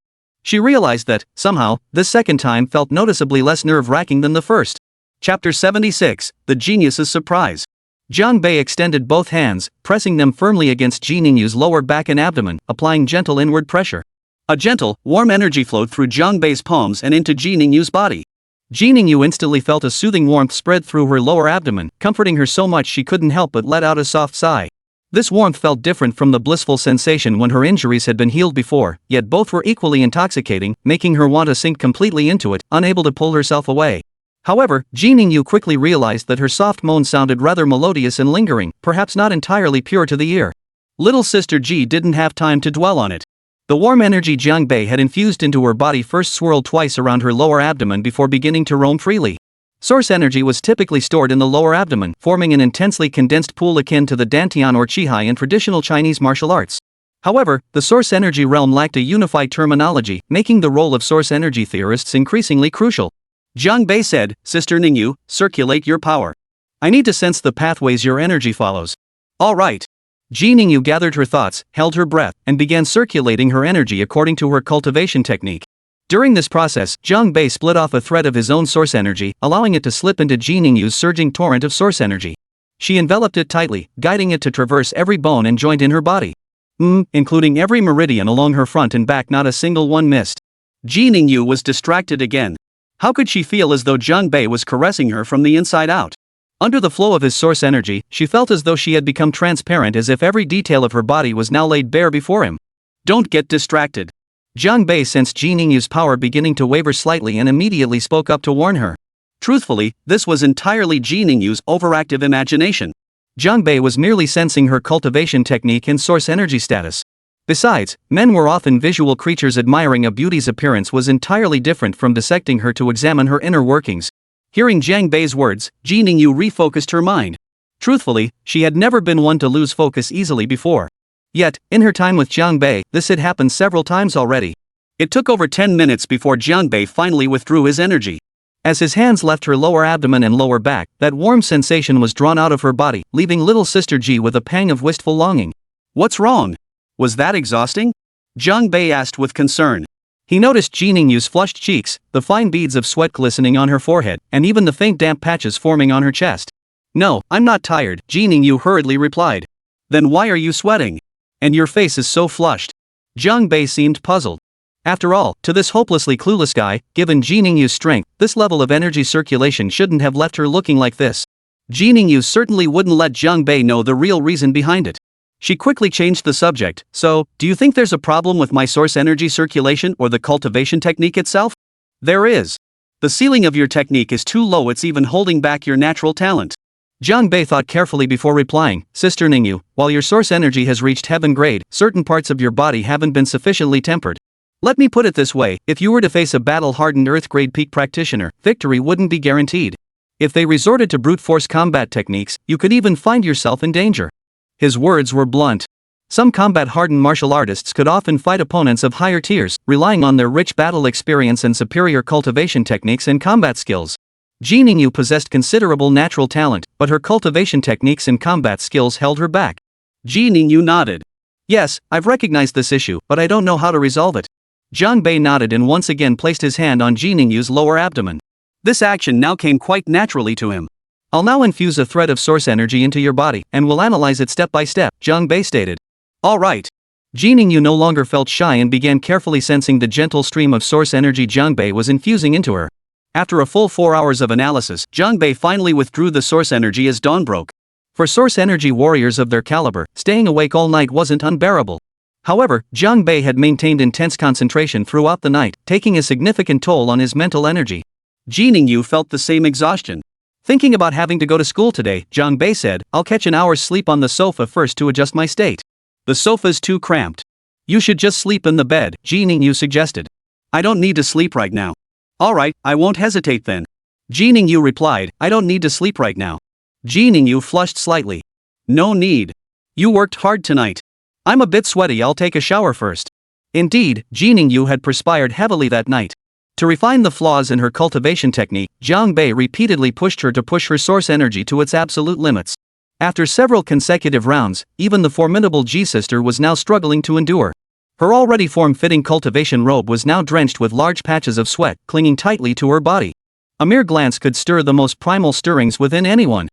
She realized that, somehow, this second time felt noticeably less nerve-wracking than the first. Chapter 76, The Genius's Surprise. Jiang Bei extended both hands, pressing them firmly against Ji Ningyu's lower back and abdomen, applying gentle inward pressure. A gentle, warm energy flowed through Jiang Bei's palms and into Ji Ningyu's body. Ji Ningyu instantly felt a soothing warmth spread through her lower abdomen, comforting her so much she couldn't help but let out a soft sigh. This warmth felt different from the blissful sensation when her injuries had been healed before, yet both were equally intoxicating, making her want to sink completely into it, unable to pull herself away. However, Ji Ningyu quickly realized that her soft moan sounded rather melodious and lingering, perhaps not entirely pure to the ear. Little sister Ji didn't have time to dwell on it. The warm energy Jiang Bei had infused into her body first swirled twice around her lower abdomen before beginning to roam freely. Source energy was typically stored in the lower abdomen, forming an intensely condensed pool akin to the dantian or qihai in traditional Chinese martial arts. However, the source energy realm lacked a unified terminology, making the role of source energy theorists increasingly crucial. Jiang Bei said, "Sister Ningyu, circulate your power. I need to sense the pathways your energy follows." "All right." Ji Ningyu gathered her thoughts, held her breath, and began circulating her energy according to her cultivation technique. During this process, Jiang Bei split off a thread of his own source energy, allowing it to slip into Ji Ningyu's surging torrent of source energy. She enveloped it tightly, guiding it to traverse every bone and joint in her body. Including every meridian along her front and back, not a single one missed. Ji Ningyu was distracted again. How could she feel as though Jiang Bei was caressing her from the inside out? Under the flow of his source energy, she felt as though she had become transparent, as if every detail of her body was now laid bare before him. "Don't get distracted." Jiang Bei sensed Ji Ningyu's power beginning to waver slightly and immediately spoke up to warn her. Truthfully, this was entirely Ji Ningyu's overactive imagination. Jiang Bei was merely sensing her cultivation technique and source energy status. Besides, men were often visual creatures. Admiring a beauty's appearance was entirely different from dissecting her to examine her inner workings. Hearing Jiang Bei's words, Ji Ningyu refocused her mind. Truthfully, she had never been one to lose focus easily before. Yet, in her time with Jiang Bei, this had happened several times already. It took over 10 minutes before Jiang Bei finally withdrew his energy. As his hands left her lower abdomen and lower back, that warm sensation was drawn out of her body, leaving little sister Ji with a pang of wistful longing. "What's wrong? Was that exhausting?" Jiang Bei asked with concern. He noticed Ji Ningyu's flushed cheeks, the fine beads of sweat glistening on her forehead, and even the faint damp patches forming on her chest. "No, I'm not tired," Ji Ningyu hurriedly replied. "Then why are you sweating? And your face is so flushed." Jiang Bei seemed puzzled. After all, to this hopelessly clueless guy, given Ji Ningyu's strength, this level of energy circulation shouldn't have left her looking like this. Ji Ningyu certainly wouldn't let Jiang Bei know the real reason behind it. She quickly changed the subject. "So, do you think there's a problem with my source energy circulation or the cultivation technique itself?" "There is. The ceiling of your technique is too low, it's even holding back your natural talent." Jiang Bei thought carefully before replying. "Sister Ningyu, while your source energy has reached heaven grade, certain parts of your body haven't been sufficiently tempered. Let me put it this way, if you were to face a battle-hardened Earth grade peak practitioner, victory wouldn't be guaranteed. If they resorted to brute force combat techniques, you could even find yourself in danger." His words were blunt. Some combat-hardened martial artists could often fight opponents of higher tiers, relying on their rich battle experience and superior cultivation techniques and combat skills. Ji Ningyu possessed considerable natural talent, but her cultivation techniques and combat skills held her back. Ji Ningyu nodded. "Yes, I've recognized this issue, but I don't know how to resolve it." Jiang Bei nodded and once again placed his hand on Ji Ningyu's lower abdomen. This action now came quite naturally to him. "I'll now infuse a thread of source energy into your body, and we'll analyze it step by step," Jiang Bei stated. "All right." Ji Ningyu no longer felt shy and began carefully sensing the gentle stream of source energy Jiang Bei was infusing into her. After a full 4 hours of analysis, Jiang Bei finally withdrew the source energy as dawn broke. For source energy warriors of their caliber, staying awake all night wasn't unbearable. However, Jiang Bei had maintained intense concentration throughout the night, taking a significant toll on his mental energy. Ji Ningyu felt the same exhaustion. "Thinking about having to go to school today," Jiang Bei said. "I'll catch an hour's sleep on the sofa first to adjust my state." "The sofa's too cramped. You should just sleep in the bed," Ji Ningyu suggested. "I don't need to sleep right now." "All right, I won't hesitate then." Ji Ningyu replied, "I don't need to sleep right now. Ji Ningyu flushed slightly. No need. You worked hard tonight. I'm a bit sweaty, I'll take a shower first. Indeed, Ji Ningyu had perspired heavily that night. To refine the flaws in her cultivation technique, Jiang Bei repeatedly pushed her to push her source energy to its absolute limits. After several consecutive rounds, even the formidable Ji sister was now struggling to endure. Her already form-fitting cultivation robe was now drenched with large patches of sweat clinging tightly to her body. A mere glance could stir the most primal stirrings within anyone.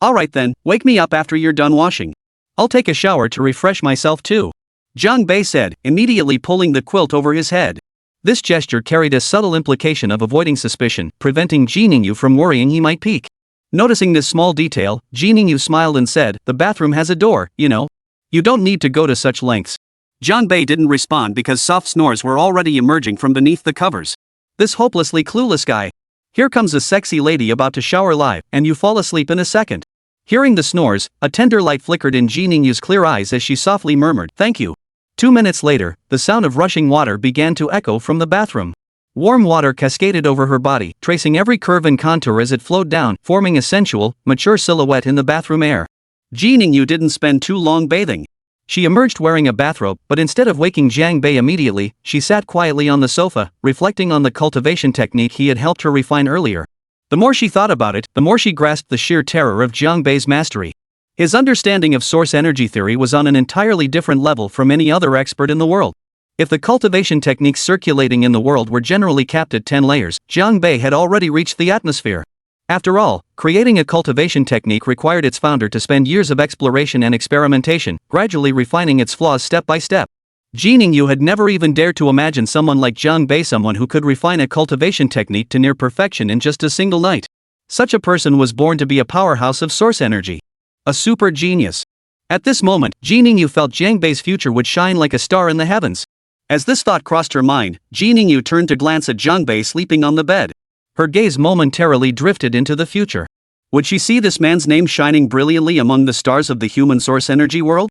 Alright then, wake me up after you're done washing. I'll take a shower to refresh myself too. Jiang Bei said, immediately pulling the quilt over his head. This gesture carried a subtle implication of avoiding suspicion, preventing Ji Ningyu from worrying he might peek. Noticing this small detail, Ji Ningyu smiled and said, the bathroom has a door, you know. You don't need to go to such lengths. Jiang Bei didn't respond because soft snores were already emerging from beneath the covers. This hopelessly clueless guy. Here comes a sexy lady about to shower live, and you fall asleep in a second. Hearing the snores, a tender light flickered in Ji Ningyu's clear eyes as she softly murmured, thank you. 2 minutes later, the sound of rushing water began to echo from the bathroom. Warm water cascaded over her body, tracing every curve and contour as it flowed down, forming a sensual, mature silhouette in the bathroom air. Ji Ningyu didn't spend too long bathing. She emerged wearing a bathrobe, but instead of waking Jiang Bei immediately, she sat quietly on the sofa, reflecting on the cultivation technique he had helped her refine earlier. The more she thought about it, the more she grasped the sheer terror of Jiang Bei's mastery. His understanding of source energy theory was on an entirely different level from any other expert in the world. If the cultivation techniques circulating in the world were generally capped at 10 layers, Jiang Bei had already reached the atmosphere. After all, creating a cultivation technique required its founder to spend years of exploration and experimentation, gradually refining its flaws step by step. Ji Ningyu had never even dared to imagine someone like Jiang Bei, someone who could refine a cultivation technique to near perfection in just a single night. Such a person was born to be a powerhouse of source energy. A super genius. At this moment, Ji Ningyu felt Jiang Bei's future would shine like a star in the heavens. As this thought crossed her mind, Ji Ningyu turned to glance at Jiang Bei sleeping on the bed. Her gaze momentarily drifted into the future. Would she see this man's name shining brilliantly among the stars of the human source energy world?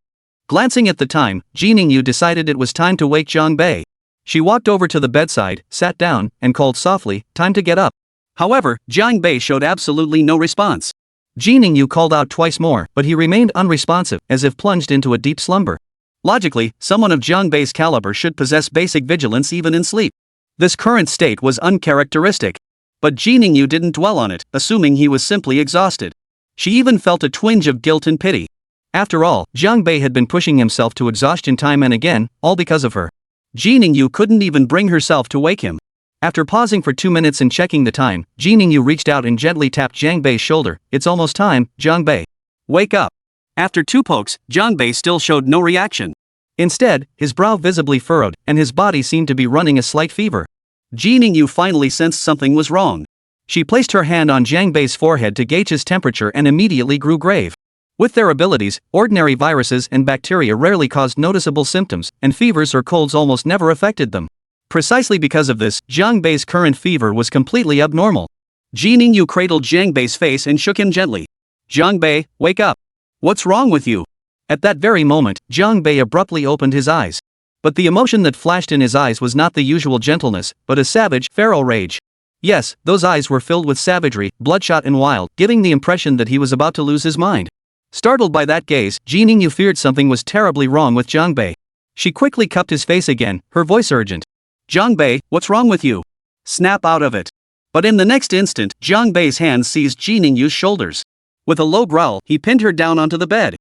Glancing at the time, Ji Ningyu decided it was time to wake Jiang Bei. She walked over to the bedside, sat down, and called softly, time to get up. However, Jiang Bei showed absolutely no response. Ji Ningyu called out twice more, but he remained unresponsive, as if plunged into a deep slumber. Logically, someone of Jiang Bei's caliber should possess basic vigilance even in sleep. This current state was uncharacteristic. But Ji Ningyu didn't dwell on it, assuming he was simply exhausted. She even felt a twinge of guilt and pity. After all, Jiang Bei had been pushing himself to exhaustion time and again, all because of her. Ji Ningyu couldn't even bring herself to wake him. After pausing for 2 minutes and checking the time, Ji Ningyu reached out and gently tapped Jiang Bei's shoulder. It's almost time, Jiang Bei. Wake up. After 2 pokes, Jiang Bei still showed no reaction. Instead, his brow visibly furrowed, and his body seemed to be running a slight fever. Ji Ningyu finally sensed something was wrong. She placed her hand on Jiang Bei's forehead to gauge his temperature and immediately grew grave. With their abilities, ordinary viruses and bacteria rarely caused noticeable symptoms, and fevers or colds almost never affected them. Precisely because of this, Jiang Bei's current fever was completely abnormal. Ji Ningyu cradled Jiang Bei's face and shook him gently. Jiang Bei, wake up. What's wrong with you? At that very moment, Jiang Bei abruptly opened his eyes. But the emotion that flashed in his eyes was not the usual gentleness, but a savage, feral rage. Yes, those eyes were filled with savagery, bloodshot and wild, giving the impression that he was about to lose his mind. Startled by that gaze, Ji Ningyu feared something was terribly wrong with Jiang Bei. She quickly cupped his face again, her voice urgent. Jiang Bei, what's wrong with you? Snap out of it. But in the next instant, Jiang Bei's hand seized Ji Ningyu's shoulders. With a low growl, he pinned her down onto the bed.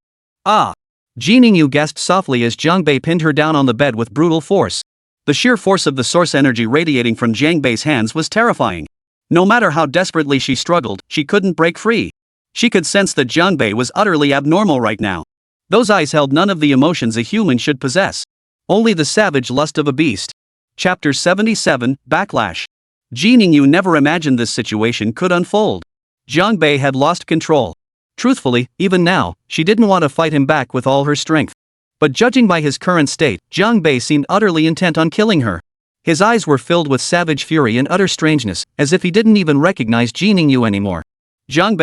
Ah! Ji Ningyu gasped softly as Jiang Bei pinned her down on the bed with brutal force. The sheer force of the source energy radiating from Jiang Bei's hands was terrifying. No matter how desperately she struggled, she couldn't break free. She could sense that Jiang Bei was utterly abnormal right now. Those eyes held none of the emotions a human should possess. Only the savage lust of a beast. Chapter 77, Backlash. Ji Ningyu never imagined this situation could unfold. Jiang Bei had lost control. Truthfully, even now, she didn't want to fight him back with all her strength. But judging by his current state, Jiang Bei seemed utterly intent on killing her. His eyes were filled with savage fury and utter strangeness, as if he didn't even recognize Ji Ningyu anymore. Jiang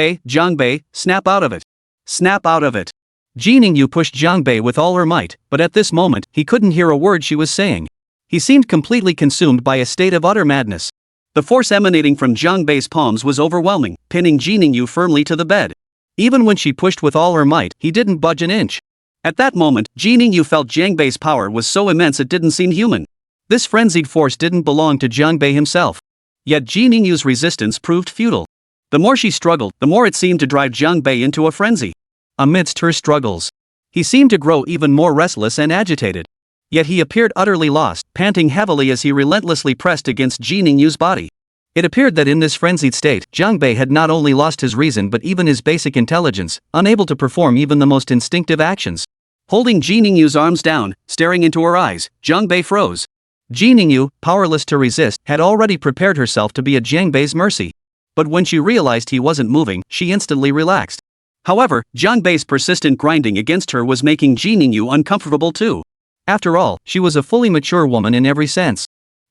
Bei, snap out of it. Snap out of it. Ji Ningyu pushed Jiang Bei with all her might, but at this moment, he couldn't hear a word she was saying. He seemed completely consumed by a state of utter madness. The force emanating from Jiang Bei's palms was overwhelming, pinning Ji Ningyu firmly to the bed. Even when she pushed with all her might, he didn't budge an inch. At that moment, Ji Ningyu felt Jiang Bei's power was so immense it didn't seem human. This frenzied force didn't belong to Jiang Bei himself. Yet Ji Ningyu's resistance proved futile. The more she struggled, the more it seemed to drive Jiang Bei into a frenzy. Amidst her struggles, he seemed to grow even more restless and agitated. Yet he appeared utterly lost, panting heavily as he relentlessly pressed against Ji Ningyu's body. It appeared that in this frenzied state, Jiang Bei had not only lost his reason but even his basic intelligence, unable to perform even the most instinctive actions. Holding Ji Ningyu's arms down, staring into her eyes, Jiang Bei froze. Ji Ningyu, powerless to resist, had already prepared herself to be at Jiang Bei's mercy. But when she realized he wasn't moving, she instantly relaxed. However, Jiang Bei's persistent grinding against her was making Ji Ningyu uncomfortable too. After all, she was a fully mature woman in every sense.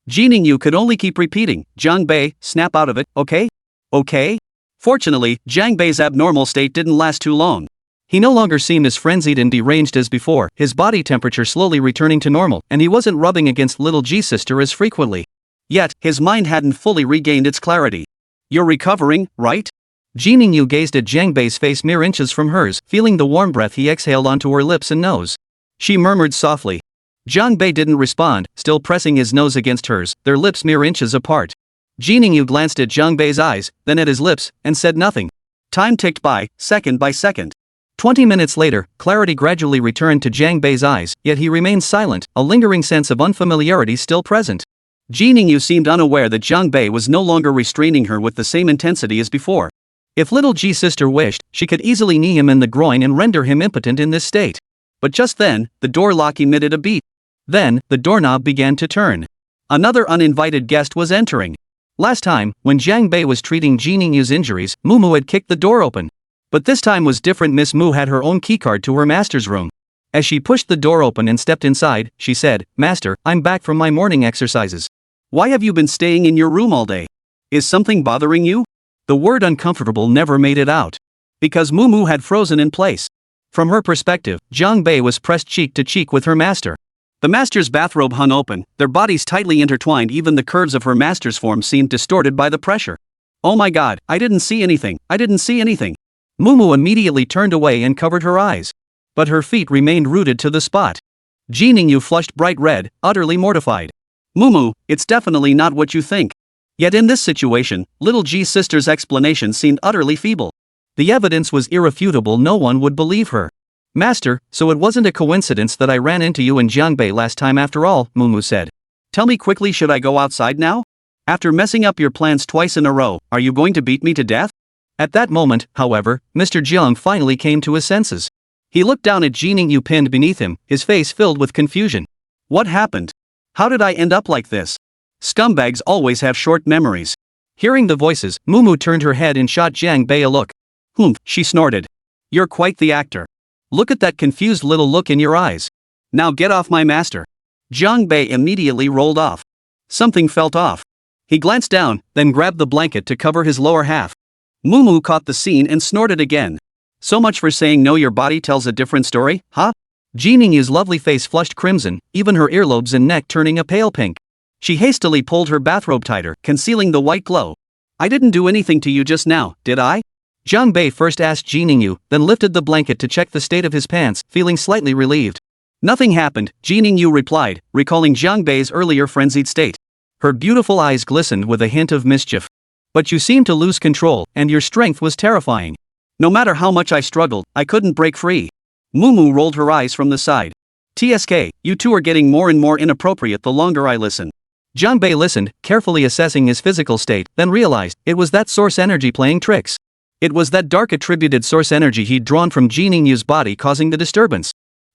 Ji Ningyu could only keep repeating, "Jiang Bei, snap out of it, okay? Okay?" Fortunately, Jiang Bei's abnormal state didn't last too long. He no longer seemed as frenzied and deranged as before, his body temperature slowly returning to normal, and he wasn't rubbing against little Ji's sister as frequently. Yet, his mind hadn't fully regained its clarity. "You're recovering, right?" Ji Ningyu gazed at Jiang Bei's face mere inches from hers, feeling the warm breath he exhaled onto her lips and nose. She murmured softly. Jiang Bei didn't respond, still pressing his nose against hers, their lips mere inches apart. Ji Ningyu glanced at Jiang Bei's eyes, then at his lips, and said nothing. Time ticked by, second by second. 20 minutes later, clarity gradually returned to Jiang Bei's eyes, yet he remained silent, a lingering sense of unfamiliarity still present. Ji Ningyu seemed unaware that Jiang Bei was no longer restraining her with the same intensity as before. If little Ji's sister wished, she could easily knee him in the groin and render him impotent in this state. But just then, the door lock emitted a beep. Then, the doorknob began to turn. Another uninvited guest was entering. Last time, when Jiang Bei was treating Ji Ningyu's injuries, Mumu had kicked the door open. But this time was different. Miss Mu had her own keycard to her master's room. As she pushed the door open and stepped inside, she said, "Master, I'm back from my morning exercises." "Why have you been staying in your room all day? Is something bothering you?" The word uncomfortable never made it out. Because Mumu had frozen in place. From her perspective, Jiang Bei was pressed cheek to cheek with her master. The master's bathrobe hung open, their bodies tightly intertwined. Even the curves of her master's form seemed distorted by the pressure. "Oh my god, I didn't see anything, I didn't see anything." Mumu immediately turned away and covered her eyes. But her feet remained rooted to the spot. Ji Ningyu flushed bright red, utterly mortified. "Mumu, it's definitely not what you think." Yet in this situation, little Ji's sister's explanation seemed utterly feeble. The evidence was irrefutable. No one would believe her. "Master, so it wasn't a coincidence that I ran into you and Jiang Bei last time after all," Mumu said. "Tell me quickly, should I go outside now? After messing up your plans twice in a row, are you going to beat me to death?" At that moment, however, Mr. Jiang finally came to his senses. He looked down at Ji Ningyu pinned beneath him, his face filled with confusion. "What happened? How did I end up like this? Scumbags always have short memories." Hearing the voices, Mumu turned her head and shot Jiang Bei a look. "Humph," she snorted. "You're quite the actor. Look at that confused little look in your eyes. Now get off my master." Jiang Bei immediately rolled off. Something felt off. He glanced down, then grabbed the blanket to cover his lower half. Mumu caught the scene and snorted again. "So much for saying no, your body tells a different story, huh?" Ji Ningyu's lovely face flushed crimson, even her earlobes and neck turning a pale pink. She hastily pulled her bathrobe tighter, concealing the white glow. "I didn't do anything to you just now, did I?" Jiang Bei first asked Ji Ningyu, then lifted the blanket to check the state of his pants, feeling slightly relieved. "Nothing happened," Ji Ningyu replied, recalling Jiang Bei's earlier frenzied state. Her beautiful eyes glistened with a hint of mischief. "But you seemed to lose control, and your strength was terrifying." "No matter how much I struggled, I couldn't break free." Mumu rolled her eyes from the side. "TSK, you two are getting more and more inappropriate the longer I listen." Jiang Bei listened, carefully assessing his physical state, then realized it was that source energy playing tricks. It was that dark attributed source energy he'd drawn from Ji Ningyu's body causing the disturbance.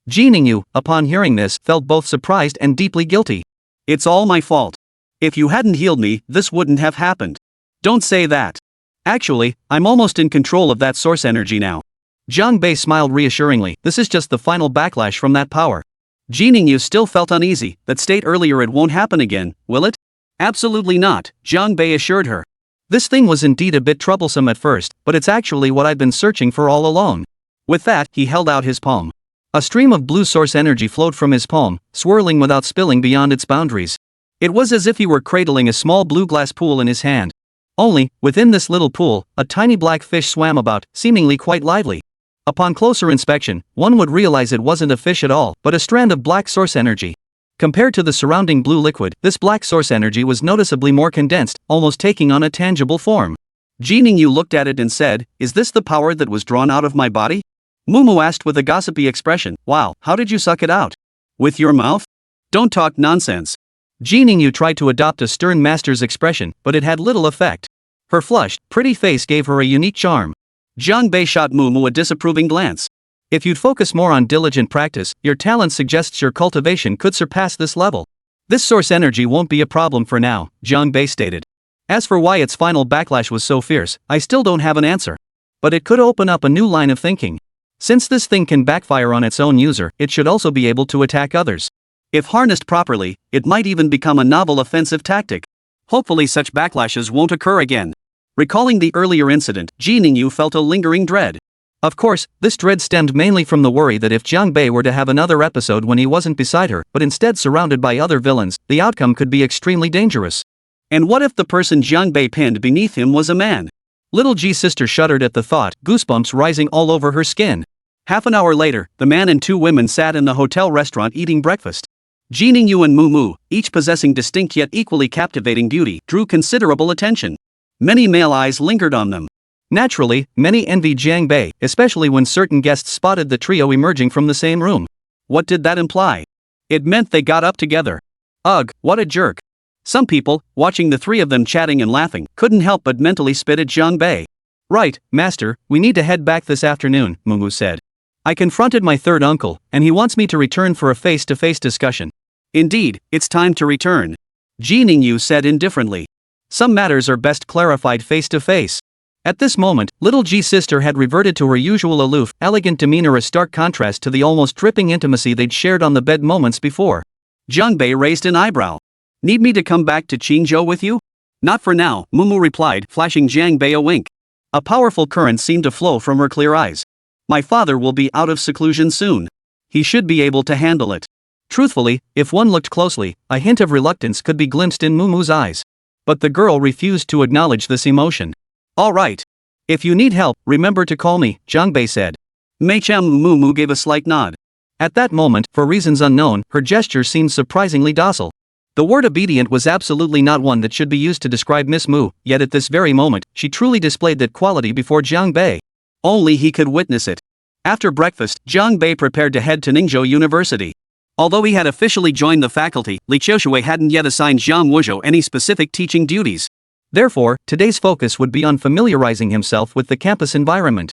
Ji Ningyu, upon hearing this, felt both surprised and deeply guilty. "It's all my fault. If you hadn't healed me, this wouldn't have happened." "Don't say that. Actually, I'm almost in control of that source energy now." Jiang Bei smiled reassuringly. "This is just the final backlash from that power." Ji Ningyu still felt uneasy. "That state earlier, it won't happen again, will it?" "Absolutely not," Jiang Bei assured her. "This thing was indeed a bit troublesome at first, but it's actually what I've been searching for all along." With that, he held out his palm. A stream of blue source energy flowed from his palm, swirling without spilling beyond its boundaries. It was as if he were cradling a small blue glass pool in his hand. Only, within this little pool, a tiny black fish swam about, seemingly quite lively. Upon closer inspection, one would realize it wasn't a fish at all, but a strand of black source energy. Compared to the surrounding blue liquid, this black source energy was noticeably more condensed, almost taking on a tangible form. Ji Ningyu looked at it and said, "Is this the power that was drawn out of my body?" Mumu asked with a gossipy expression, "Wow, how did you suck it out? With your mouth? Don't talk nonsense." Ji Ningyu tried to adopt a stern master's expression, but it had little effect. Her flushed, pretty face gave her a unique charm. Jiang Bei shot Mumu a disapproving glance. If you'd focus more on diligent practice, your talent suggests your cultivation could surpass this level. This source energy won't be a problem for now, Jiang Bei stated. As for why its final backlash was so fierce, I still don't have an answer. But it could open up a new line of thinking. Since this thing can backfire on its own user, it should also be able to attack others. If harnessed properly, it might even become a novel offensive tactic. Hopefully such backlashes won't occur again. Recalling the earlier incident, Ji Ningyu felt a lingering dread. Of course, this dread stemmed mainly from the worry that if Jiang Bei were to have another episode when he wasn't beside her, but instead surrounded by other villains, the outcome could be extremely dangerous. And what if the person Jiang Bei pinned beneath him was a man? Little Ji's sister shuddered at the thought, goosebumps rising all over her skin. Half an hour later, the man and two women sat in the hotel restaurant eating breakfast. Ji Ningyu and Mumu, each possessing distinct yet equally captivating beauty, drew considerable attention. Many male eyes lingered on them. Naturally, many envied Jiang Bei, especially when certain guests spotted the trio emerging from the same room. What did that imply? It meant they got up together. Ugh, what a jerk. Some people, watching the three of them chatting and laughing, couldn't help but mentally spit at Jiang Bei. Right, master, we need to head back this afternoon, Mumu said. I confronted my third uncle, and he wants me to return for a face-to-face discussion. Indeed, it's time to return. Ji Ningyu said indifferently. Some matters are best clarified face-to-face. At this moment, little Ji's sister had reverted to her usual aloof, elegant demeanor, a stark contrast to the almost dripping intimacy they'd shared on the bed moments before. Jiang Bei raised an eyebrow. Need me to come back to Qingzhou with you? Not for now, Mumu replied, flashing Jiang Bei a wink. A powerful current seemed to flow from her clear eyes. My father will be out of seclusion soon. He should be able to handle it. Truthfully, if one looked closely, a hint of reluctance could be glimpsed in Mumu's eyes. But the girl refused to acknowledge this emotion. All right. If you need help, remember to call me, Jiang Bei said. Meicham Mumu gave a slight nod. At that moment, for reasons unknown, her gesture seemed surprisingly docile. The word obedient was absolutely not one that should be used to describe Miss Mu, yet at this very moment, she truly displayed that quality before Jiang Bei. Only he could witness it. After breakfast, Jiang Bei prepared to head to Ningzhou University. Although he had officially joined the faculty, Li Qiushui hadn't yet assigned Zhang Wuzhou any specific teaching duties. Therefore, today's focus would be on familiarizing himself with the campus environment.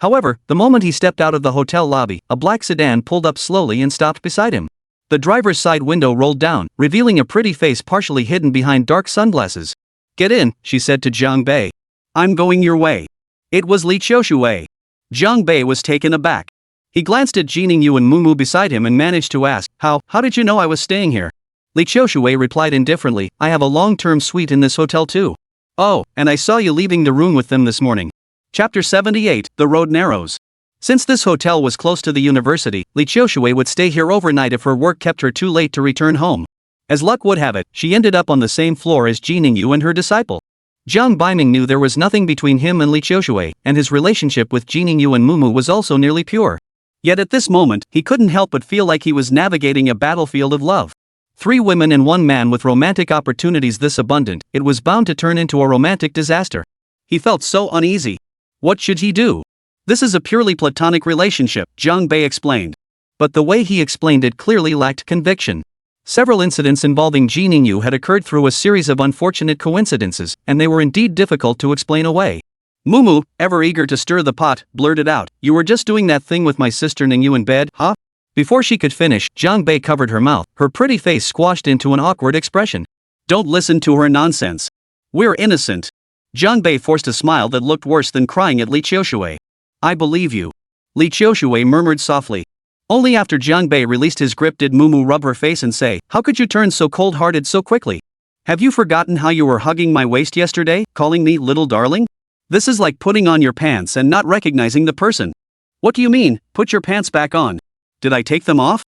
However, the moment he stepped out of the hotel lobby, a black sedan pulled up slowly and stopped beside him. The driver's side window rolled down, revealing a pretty face partially hidden behind dark sunglasses. Get in, she said to Jiang Bei. I'm going your way. It was Li Qiushui. Jiang Bei was taken aback. He glanced at Ji Ningyu and Mumu beside him and managed to ask, How did you know I was staying here? Li Qiushui replied indifferently, I have a long-term suite in this hotel too. Oh, and I saw you leaving the room with them this morning. Chapter 78, The Road Narrows. Since this hotel was close to the university, Li Qiushui would stay here overnight if her work kept her too late to return home. As luck would have it, she ended up on the same floor as Ji Ningyu and her disciple. Jiang Baiming knew there was nothing between him and Li Qiushui, and his relationship with Ji Ningyu and Mumu was also nearly pure. Yet at this moment, he couldn't help but feel like he was navigating a battlefield of love. 3 women and 1 man with romantic opportunities this abundant, it was bound to turn into a romantic disaster. He felt so uneasy. What should he do? This is a purely platonic relationship, Jiang Bei explained. But the way he explained it clearly lacked conviction. Several incidents involving Ji Ningyu had occurred through a series of unfortunate coincidences, and they were indeed difficult to explain away. Mumu, ever eager to stir the pot, blurted out, You were just doing that thing with my sister Ningyu in bed, huh? Before she could finish, Jiang Bei covered her mouth, her pretty face squashed into an awkward expression. Don't listen to her nonsense. We're innocent. Jiang Bei forced a smile that looked worse than crying at Li Qiushui. I believe you. Li Qiushui murmured softly. Only after Jiang Bei released his grip did Mumu rub her face and say, How could you turn so cold-hearted so quickly? Have you forgotten how you were hugging my waist yesterday, calling me little darling? This is like putting on your pants and not recognizing the person. What do you mean, put your pants back on? Did I take them off?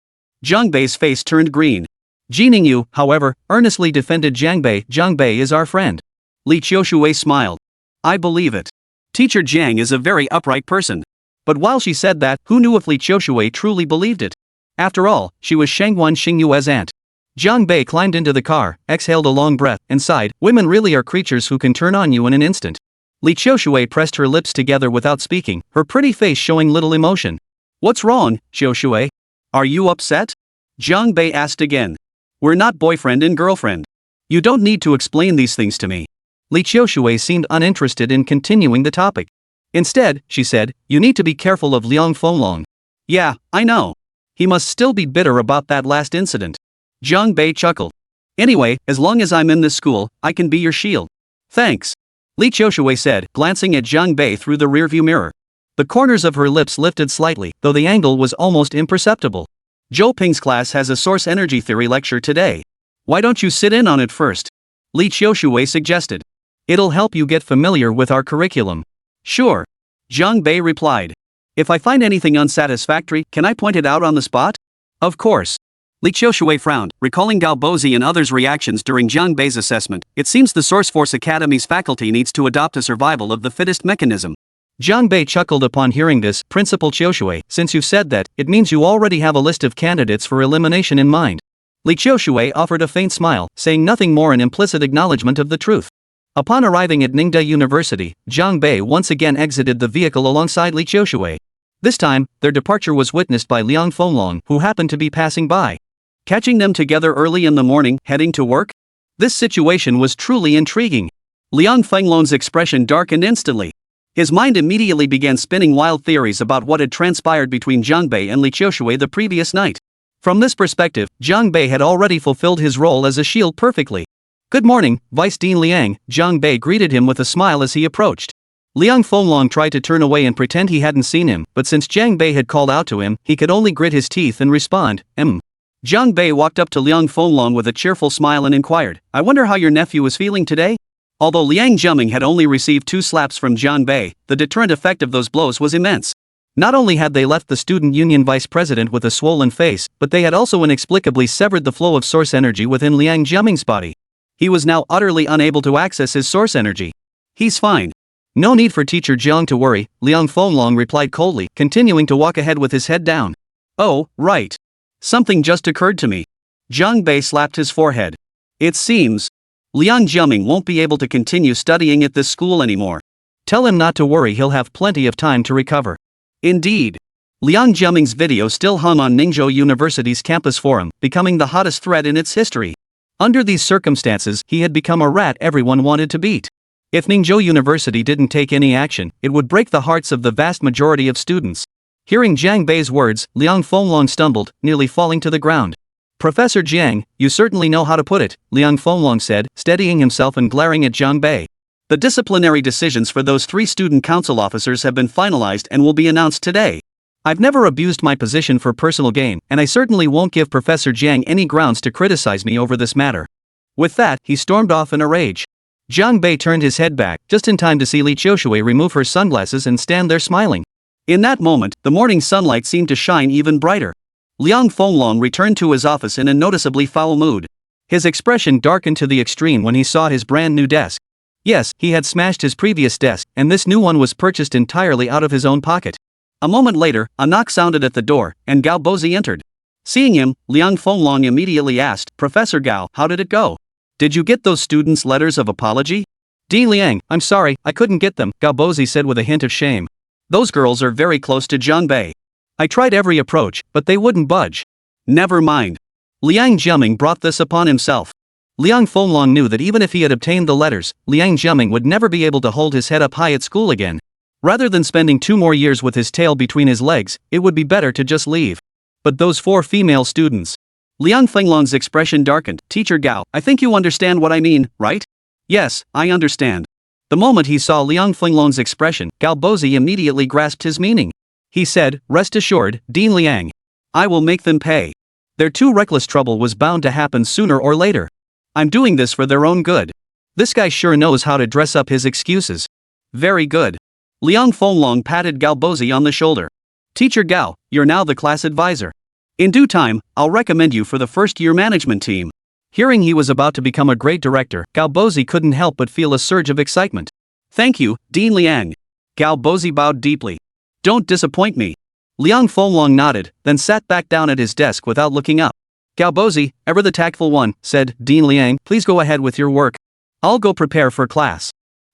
Jiang Bei's face turned green. Ji Ningyu, however, earnestly defended Jiang Bei. Jiang Bei is our friend. Li Qiushui smiled. I believe it. Teacher Jiang is a very upright person. But while she said that, who knew if Li Qiushui truly believed it? After all, she was Shangguan Xingyue's aunt. Jiang Bei climbed into the car, exhaled a long breath, and sighed. Women really are creatures who can turn on you in an instant. Li Qiushui pressed her lips together without speaking, her pretty face showing little emotion. What's wrong, Qiushui? Are you upset? Jiang Bei asked again. We're not boyfriend and girlfriend. You don't need to explain these things to me. Li Qiushui seemed uninterested in continuing the topic. Instead, she said, you need to be careful of Liang Fenglong. Yeah, I know. He must still be bitter about that last incident. Jiang Bei chuckled. Anyway, as long as I'm in this school, I can be your shield. Thanks. Li Qiushui said, glancing at Jiang Bei through the rearview mirror. The corners of her lips lifted slightly, though the angle was almost imperceptible. Zhou Ping's class has a source energy theory lecture today. Why don't you sit in on it first? Li Qiushui suggested. It'll help you get familiar with our curriculum. Sure. Jiang Bei replied. If I find anything unsatisfactory, can I point it out on the spot? Of course. Li Qiushui frowned, recalling Gao Bozi and others' reactions during Jiang Bei's assessment. It seems the Source Force Academy's faculty needs to adopt a survival of the fittest mechanism. Jiang Bei chuckled upon hearing this. Principal Qiushui, since you've said that, it means you already have a list of candidates for elimination in mind. Li Qiushui offered a faint smile, saying nothing more, an implicit acknowledgement of the truth. Upon arriving at Ningde University, Jiang Bei once again exited the vehicle alongside Li Qiushui. This time, their departure was witnessed by Liang Fenglong, who happened to be passing by. Catching them together early in the morning, heading to work? This situation was truly intriguing. Liang Fenglong's expression darkened instantly. His mind immediately began spinning wild theories about what had transpired between Jiang Bei and Li Qiushui the previous night. From this perspective, Jiang Bei had already fulfilled his role as a shield perfectly. Good morning, Vice Dean Liang, Jiang Bei greeted him with a smile as he approached. Liang Fenglong tried to turn away and pretend he hadn't seen him, but since Jiang Bei had called out to him, he could only grit his teeth and respond, Jiang Bei walked up to Liang Fenglong with a cheerful smile and inquired, I wonder how your nephew is feeling today? Although Liang Zheming had only received 2 slaps from Jiang Bei, the deterrent effect of those blows was immense. Not only had they left the student union vice president with a swollen face, but they had also inexplicably severed the flow of source energy within Liang Zheming's body. He was now utterly unable to access his source energy. He's fine. No need for Teacher Jiang to worry, Liang Fenglong replied coldly, continuing to walk ahead with his head down. Oh, right. Something just occurred to me. Jiang Bei slapped his forehead. It seems Liang Zheming won't be able to continue studying at this school anymore. Tell him not to worry, he'll have plenty of time to recover. Indeed. Liang Zheming's video still hung on Ningzhou University's campus forum, becoming the hottest thread in its history. Under these circumstances, he had become a rat everyone wanted to beat. If Ningzhou University didn't take any action, it would break the hearts of the vast majority of students. Hearing Jiang Bei's words, Liang Fenglong stumbled, nearly falling to the ground. Professor Jiang, you certainly know how to put it, Liang Fenglong said, steadying himself and glaring at Jiang Bei. The disciplinary decisions for those 3 student council officers have been finalized and will be announced today. I've never abused my position for personal gain, and I certainly won't give Professor Jiang any grounds to criticize me over this matter. With that, he stormed off in a rage. Jiang Bei turned his head back, just in time to see Li Qiushui remove her sunglasses and stand there smiling. In that moment, the morning sunlight seemed to shine even brighter. Liang Fenglong returned to his office in a noticeably foul mood. His expression darkened to the extreme when he saw his brand new desk. Yes, he had smashed his previous desk, and this new one was purchased entirely out of his own pocket. A moment later, a knock sounded at the door, and Gao Bozi entered. Seeing him, Liang Fenglong immediately asked, Professor Gao, how did it go? Did you get those students' letters of apology? Di Liang, I'm sorry, I couldn't get them, Gao Bozi said with a hint of shame. Those girls are very close to Jiang Bei. I tried every approach, but they wouldn't budge. Never mind. Liang Zheming brought this upon himself. Liang Fenglong knew that even if he had obtained the letters, Liang Zheming would never be able to hold his head up high at school again. Rather than spending 2 more years with his tail between his legs, it would be better to just leave. But those 4 female students. Liang Fenglong's expression darkened. Teacher Gao, I think you understand what I mean, right? Yes, I understand. The moment he saw Liang Fenglong's expression, Gao Bozi immediately grasped his meaning. He said, rest assured, Dean Liang. I will make them pay. Their too reckless trouble was bound to happen sooner or later. I'm doing this for their own good. This guy sure knows how to dress up his excuses. Very good. Liang Fenglong patted Gao Bozi on the shoulder. Teacher Gao, you're now the class advisor. In due time, I'll recommend you for the first-year management team. Hearing he was about to become a great director, Gao Bozi couldn't help but feel a surge of excitement. Thank you, Dean Liang. Gao Bozi bowed deeply. Don't disappoint me. Liang Fenglong nodded, then sat back down at his desk without looking up. Gao Bozi, ever the tactful one, said, Dean Liang, please go ahead with your work. I'll go prepare for class.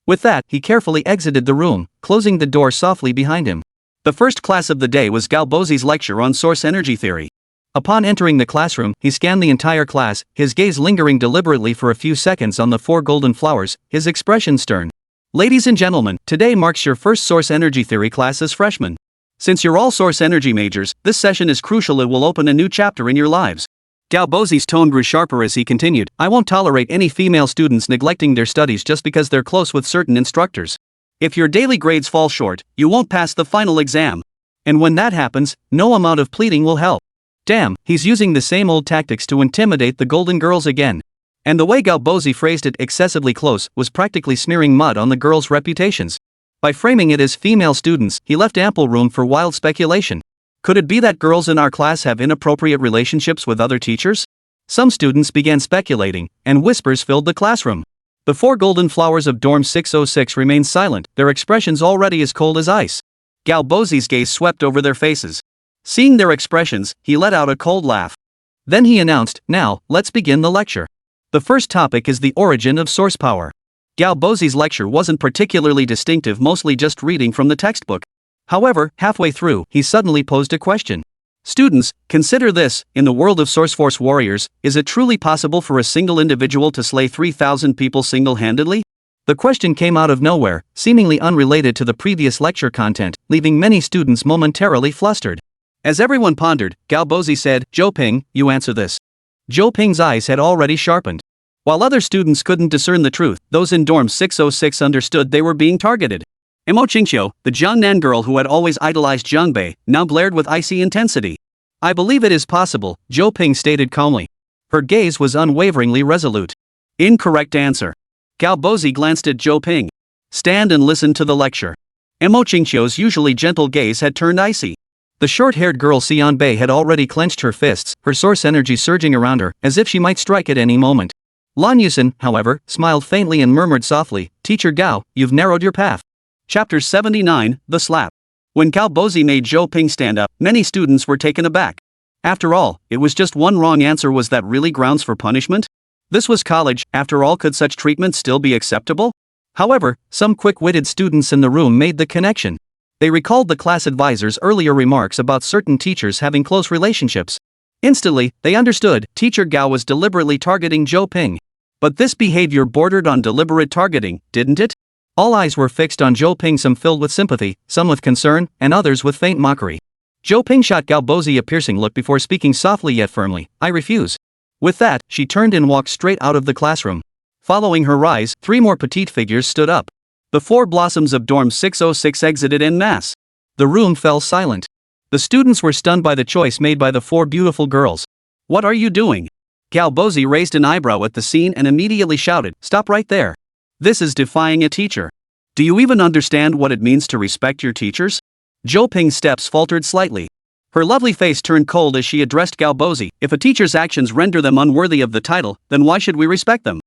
With that, he carefully exited the room, closing the door softly behind him. The first class of the day was Gao Bozi's lecture on source energy theory. Upon entering the classroom, he scanned the entire class, his gaze lingering deliberately for a few seconds on the 4 golden flowers, his expression stern. Ladies and gentlemen, today marks your first source energy theory class as freshmen. Since you're all source energy majors, this session is crucial. It will open a new chapter in your lives. Gao Bozi's tone grew sharper as he continued, I won't tolerate any female students neglecting their studies just because they're close with certain instructors. If your daily grades fall short, you won't pass the final exam. And when that happens, no amount of pleading will help. Damn, he's using the same old tactics to intimidate the golden girls again. And the way Gao Bozi phrased it, excessively close, was practically smearing mud on the girls' reputations. By framing it as female students, he left ample room for wild speculation. Could it be that girls in our class have inappropriate relationships with other teachers? Some students began speculating, and whispers filled the classroom. The 4 golden flowers of dorm 606 remained silent, their expressions already as cold as ice. Gao Bozi's gaze swept over their faces. Seeing their expressions, he let out a cold laugh. Then he announced, now, let's begin the lecture. The first topic is the origin of source power. Gao Bozi's lecture wasn't particularly distinctive, mostly just reading from the textbook. However, halfway through, he suddenly posed a question. Students, consider this, in the world of Sourceforce warriors, is it truly possible for a single individual to slay 3,000 people single-handedly? The question came out of nowhere, seemingly unrelated to the previous lecture content, leaving many students momentarily flustered. As everyone pondered, Gao Bozi said, Zhou Ping, you answer this. Zhou Ping's eyes had already sharpened. While other students couldn't discern the truth, those in dorm 606 understood they were being targeted. Mo Qingqiu, the Jiangnan girl who had always idolized Jiang Bei, now glared with icy intensity. I believe it is possible, Zhou Ping stated calmly. Her gaze was unwaveringly resolute. Incorrect answer. Gao Bozi glanced at Zhou Ping. Stand and listen to the lecture. Mo Qingqiu's usually gentle gaze had turned icy. The short-haired girl Xian Bei had already clenched her fists, her source energy surging around her, as if she might strike at any moment. Lan Yusen, however, smiled faintly and murmured softly, Teacher Gao, you've narrowed your path. Chapter 79, The Slap. When Gao Bozi made Zhou Ping stand up, many students were taken aback. After all, it was just one wrong answer. Was that really grounds for punishment? This was college, after all. Could such treatment still be acceptable? However, some quick-witted students in the room made the connection. They recalled the class advisor's earlier remarks about certain teachers having close relationships. Instantly, they understood, Teacher Gao was deliberately targeting Zhou Ping. But this behavior bordered on deliberate targeting, didn't it? All eyes were fixed on Zhou Ping, some filled with sympathy, some with concern, and others with faint mockery. Zhou Ping shot Gao Bozi a piercing look before speaking softly yet firmly, I refuse. With that, she turned and walked straight out of the classroom. Following her rise, 3 more petite figures stood up. The 4 blossoms of dorm 606 exited en masse. The room fell silent. The students were stunned by the choice made by the 4 beautiful girls. What are you doing? Gao Bozi raised an eyebrow at the scene and immediately shouted, stop right there. This is defying a teacher. Do you even understand what it means to respect your teachers? Zhou Ping's steps faltered slightly. Her lovely face turned cold as she addressed Gao Bozi. If a teacher's actions render them unworthy of the title, then why should we respect them?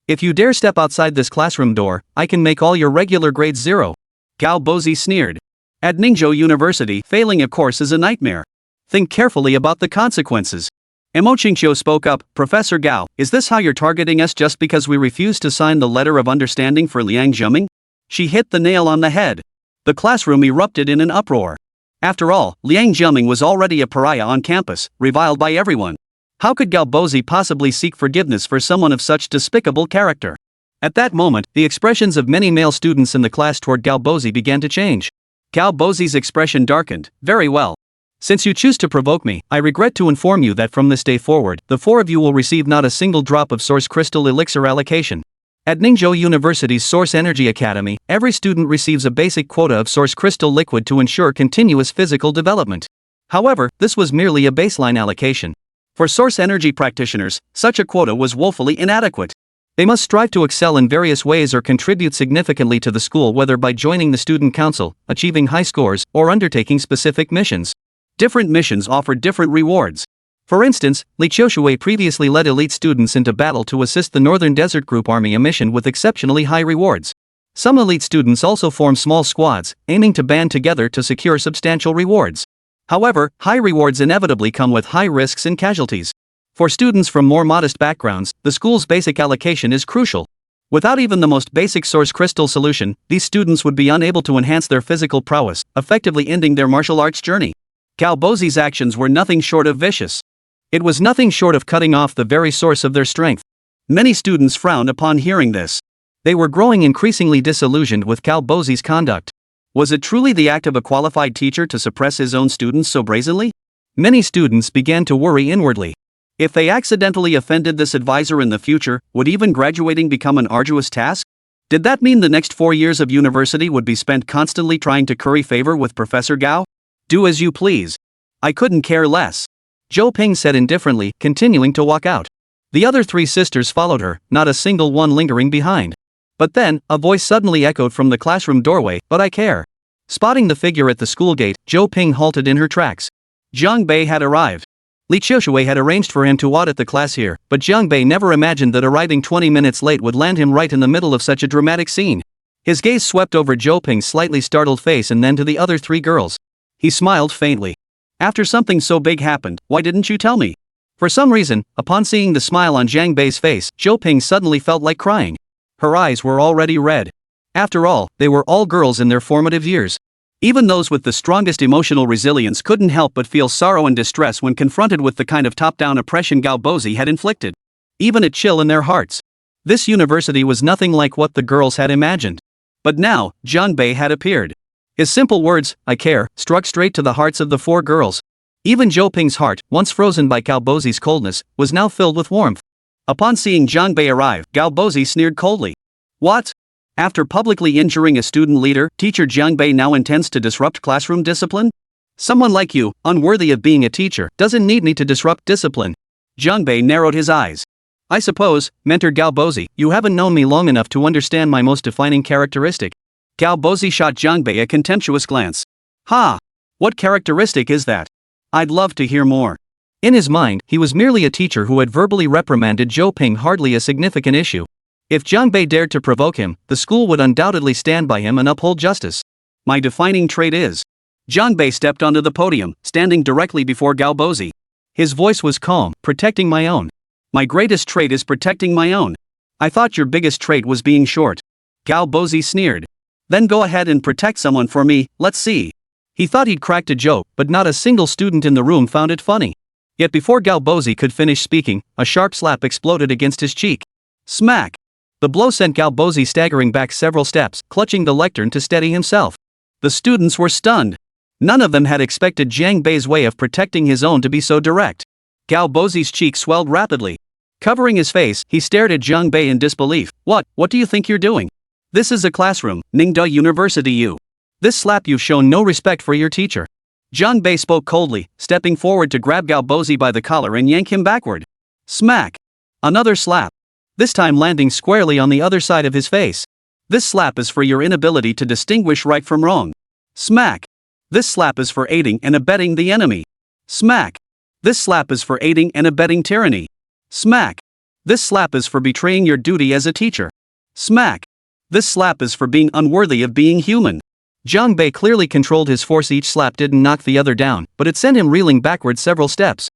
If you dare step outside this classroom door, I can make all your regular grades 0. Gao Bozi sneered. At Ningzhou University, failing a course is a nightmare. Think carefully about the consequences. Mo Qingqiu spoke up, Professor Gao, is this how you're targeting us just because we refuse to sign the letter of understanding for Liang Zheming? She hit the nail on the head. The classroom erupted in an uproar. After all, Liang Zheming was already a pariah on campus, reviled by everyone. How could Gao Bozi possibly seek forgiveness for someone of such despicable character? At that moment, the expressions of many male students in the class toward Gao Bozi began to change. Gao Bozi's expression darkened. Very well. Since you choose to provoke me, I regret to inform you that from this day forward, the 4 of you will receive not a single drop of Source Crystal Elixir allocation. At Ningzhou University's Source Energy Academy, every student receives a basic quota of Source Crystal liquid to ensure continuous physical development. However, this was merely a baseline allocation. For Source Energy practitioners, such a quota was woefully inadequate. They must strive to excel in various ways or contribute significantly to the school, whether by joining the student council, achieving high scores, or undertaking specific missions. Different missions offered different rewards. For instance, Li Qiushui previously led elite students into battle to assist the Northern Desert Group Army, a mission with exceptionally high rewards. Some elite students also form small squads, aiming to band together to secure substantial rewards. However, high rewards inevitably come with high risks and casualties. For students from more modest backgrounds, the school's basic allocation is crucial. Without even the most basic source crystal solution, these students would be unable to enhance their physical prowess, effectively ending their martial arts journey. Galbozi's actions were nothing short of vicious. It was nothing short of cutting off the very source of their strength. Many students frowned upon hearing this. They were growing increasingly disillusioned with Galbozi's conduct. Was it truly the act of a qualified teacher to suppress his own students so brazenly? Many students began to worry inwardly. If they accidentally offended this advisor in the future, would even graduating become an arduous task? Did that mean the next 4 years of university would be spent constantly trying to curry favor with Professor Gao? Do as you please. I couldn't care less. Zhou Ping said indifferently, continuing to walk out. The other 3 sisters followed her, not a single one lingering behind. But then, a voice suddenly echoed from the classroom doorway, "But I care." Spotting the figure at the school gate, Zhou Ping halted in her tracks. Jiang Bei had arrived. Li Qiushui had arranged for him to audit the class here, but Jiang Bei never imagined that arriving 20 minutes late would land him right in the middle of such a dramatic scene. His gaze swept over Zhou Ping's slightly startled face and then to the other 3 girls. He smiled faintly. "After something so big happened, why didn't you tell me?" For some reason, upon seeing the smile on Jiang Bei's face, Zhou Ping suddenly felt like crying. Her eyes were already red. After all, they were all girls in their formative years. Even those with the strongest emotional resilience couldn't help but feel sorrow and distress when confronted with the kind of top-down oppression Galbozi had inflicted. Even a chill in their hearts. This university was nothing like what the girls had imagined. But now, Jiang Bei had appeared. His simple words, "I care," struck straight to the hearts of the 4 girls. Even Zhou Ping's heart, once frozen by Galbozi's coldness, was now filled with warmth. Upon seeing Jiang Bei arrive, Galbozi sneered coldly. "What? After publicly injuring a student leader, teacher Jiang Bei now intends to disrupt classroom discipline? Someone like you, unworthy of being a teacher, doesn't need me to disrupt discipline." Jiang Bei narrowed his eyes. "I suppose, Mentor Galbozi, you haven't known me long enough to understand my most defining characteristic." Galbozi shot Jiang Bei a contemptuous glance. "Ha! What characteristic is that? I'd love to hear more." In his mind, he was merely a teacher who had verbally reprimanded Zhou Ping, hardly a significant issue. If Jiang Bei dared to provoke him, the school would undoubtedly stand by him and uphold justice. "My defining trait is..." Jiang Bei stepped onto the podium, standing directly before Galbozi. His voice was calm, "Protecting my own. My greatest trait is protecting my own. I thought your biggest trait was being short." Galbozi sneered. "Then go ahead and protect someone for me, let's see." He thought he'd cracked a joke, but not a single student in the room found it funny. Yet before Galbozi could finish speaking, a sharp slap exploded against his cheek. Smack! The blow sent Galbozi staggering back several steps, clutching the lectern to steady himself. The students were stunned. None of them had expected Jiang Bei's way of protecting his own to be so direct. Galbozi's cheek swelled rapidly. Covering his face, he stared at Jiang Bei in disbelief. What do you think you're doing? This is a classroom, Ningda University you. This slap, you've shown no respect for your teacher." Jiang Bei spoke coldly, stepping forward to grab Galbozi by the collar and yank him backward. Smack! Another slap. This time landing squarely on the other side of his face. "This slap is for your inability to distinguish right from wrong." Smack! "This slap is for aiding and abetting the enemy." Smack! "This slap is for aiding and abetting tyranny." Smack! "This slap is for betraying your duty as a teacher." Smack! "This slap is for being unworthy of being human." Jiang Bei clearly controlled his force. Each slap didn't knock the other down, but it sent him reeling backward several steps.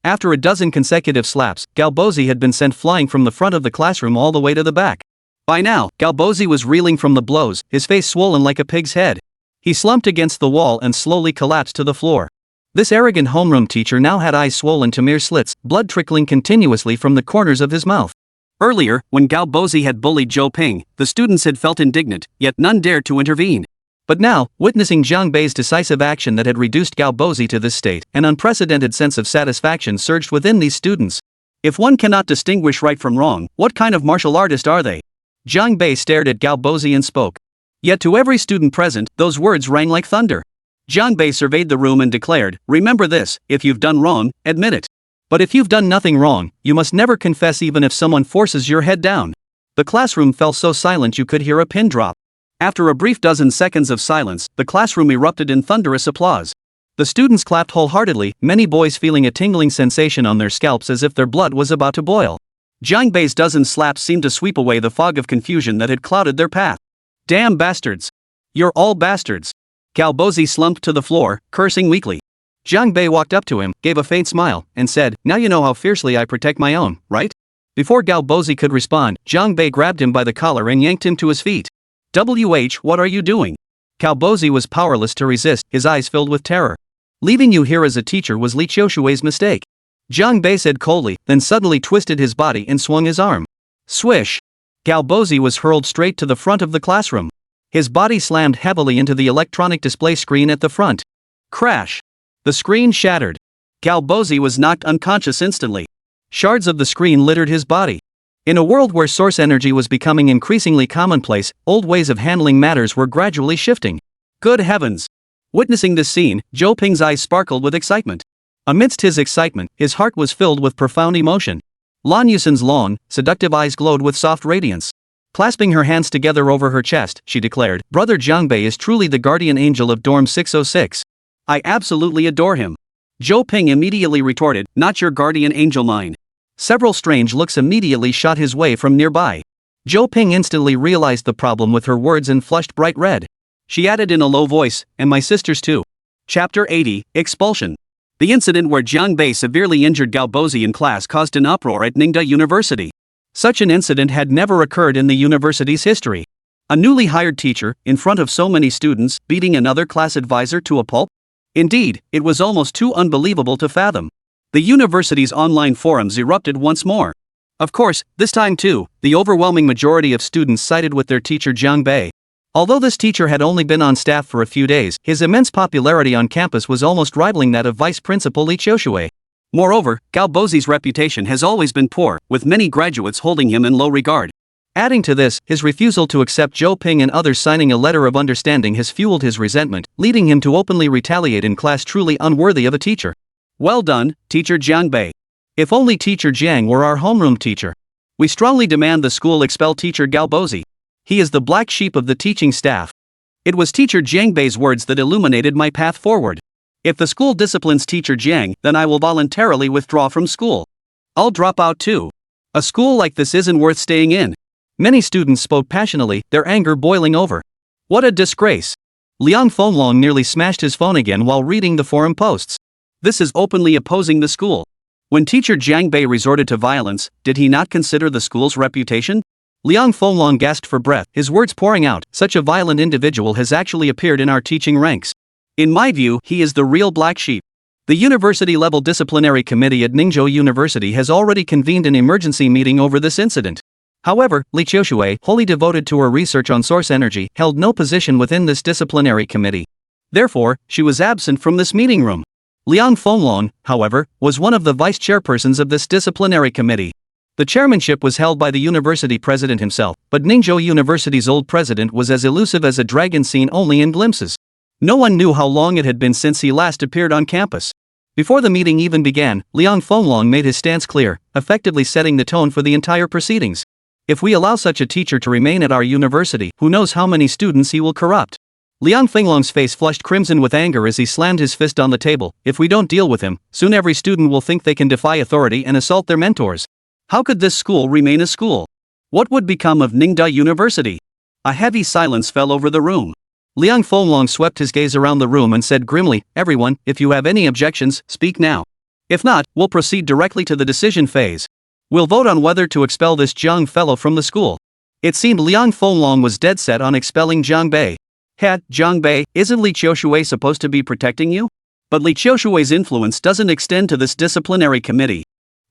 After a dozen consecutive slaps, Galbozi had been sent flying from the front of the classroom all the way to the back. By now, Galbozi was reeling from the blows, his face swollen like a pig's head. He slumped against the wall and slowly collapsed to the floor. This arrogant homeroom teacher now had eyes swollen to mere slits, blood trickling continuously from the corners of his mouth. Earlier, when Galbozi had bullied Zhou Ping, the students had felt indignant, yet none dared to intervene. But now, witnessing Jiang Bei's decisive action that had reduced Galbozi to this state, an unprecedented sense of satisfaction surged within these students. If one cannot distinguish right from wrong, what kind of martial artist are they? Jiang Bei stared at Galbozi and spoke. Yet to every student present, those words rang like thunder. Jiang Bei surveyed the room and declared, "Remember this, if you've done wrong, admit it. But if you've done nothing wrong, you must never confess even if someone forces your head down." The classroom fell so silent you could hear a pin drop. After a brief dozen seconds of silence, the classroom erupted in thunderous applause. The students clapped wholeheartedly, many boys feeling a tingling sensation on their scalps as if their blood was about to boil. Jiang Bei's dozen slaps seemed to sweep away the fog of confusion that had clouded their path. Damn bastards! You're all bastards! Galbozi slumped to the floor, cursing weakly. Jiang Bei walked up to him, gave a faint smile, and said, "Now you know how fiercely I protect my own, right?" Before Galbozi could respond, Jiang Bei grabbed him by the collar and yanked him to his feet. What are you doing? Galbozi was powerless to resist, his eyes filled with terror. "Leaving you here as a teacher was Li Qiushui's mistake," Jiang Bei said coldly, then suddenly twisted his body and swung his arm. Swish! Galbozi was hurled straight to the front of the classroom. His body slammed heavily into the electronic display screen at the front. Crash! The screen shattered. Galbozi was knocked unconscious instantly. Shards of the screen littered his body. In a world where source energy was becoming increasingly commonplace, old ways of handling matters were gradually shifting. Good heavens! Witnessing this scene, Zhou Ping's eyes sparkled with excitement. Amidst his excitement, his heart was filled with profound emotion. Lan Yusin's long, seductive eyes glowed with soft radiance. Clasping her hands together over her chest, she declared, "Brother Jiang Bei is truly the guardian angel of Dorm 606. I absolutely adore him." Zhou Ping immediately retorted, "Not your guardian angel, mine." Several strange looks immediately shot his way from nearby. Zhou Ping instantly realized the problem with her words and flushed bright red. She added in a low voice, "And my sisters too." Chapter 80, Expulsion. The incident where Jiang Bei severely injured Galbozi in class caused an uproar at Ningda University. Such an incident had never occurred in the university's history. A newly hired teacher, in front of so many students, beating another class advisor to a pulp? Indeed, it was almost too unbelievable to fathom. The university's online forums erupted once more. Of course, this time too, the overwhelming majority of students sided with their teacher Jiang Bei. Although this teacher had only been on staff for a few days, his immense popularity on campus was almost rivaling that of Vice Principal Li Qiushui. Moreover, Galbozi's reputation has always been poor, with many graduates holding him in low regard. Adding to this, his refusal to accept Zhou Ping and others signing a letter of understanding has fueled his resentment, leading him to openly retaliate in class, truly unworthy of a teacher. Well done, Teacher Jiang Bei. If only Teacher Jiang were our homeroom teacher. We strongly demand the school expel Teacher Galbozi. He is the black sheep of the teaching staff. It was Teacher Jiang Bei's words that illuminated my path forward. If the school disciplines Teacher Jiang, then I will voluntarily withdraw from school. I'll drop out too. A school like this isn't worth staying in. Many students spoke passionately, their anger boiling over. What a disgrace. Liang Fenglong nearly smashed his phone again while reading the forum posts. This is openly opposing the school. When Teacher Jiang Bei resorted to violence, did he not consider the school's reputation? Liang Fenglong gasped for breath, his words pouring out. Such a violent individual has actually appeared in our teaching ranks. In my view, he is the real black sheep. The university-level disciplinary committee at Ningzhou University has already convened an emergency meeting over this incident. However, Li Qiushui, wholly devoted to her research on source energy, held no position within this disciplinary committee. Therefore, she was absent from this meeting room. Liang Fenglong, however, was one of the vice chairpersons of this disciplinary committee. The chairmanship was held by the university president himself, but Ningzhou University's old president was as elusive as a dragon seen only in glimpses. No one knew how long it had been since he last appeared on campus. Before the meeting even began, Liang Fenglong made his stance clear, effectively setting the tone for the entire proceedings. If we allow such a teacher to remain at our university, who knows how many students he will corrupt? Liang Fenglong's face flushed crimson with anger as he slammed his fist on the table. If we don't deal with him, soon every student will think they can defy authority and assault their mentors. How could this school remain a school? What would become of Ningda University? A heavy silence fell over the room. Liang Fenglong swept his gaze around the room and said grimly, "Everyone, if you have any objections, speak now. If not, we'll proceed directly to the decision phase. We'll vote on whether to expel this Jiang fellow from the school." It seemed Liang Fenglong was dead set on expelling Jiang Bei. Jiang Bei, isn't Li Qiushui supposed to be protecting you? But Li Qiushui's influence doesn't extend to this disciplinary committee.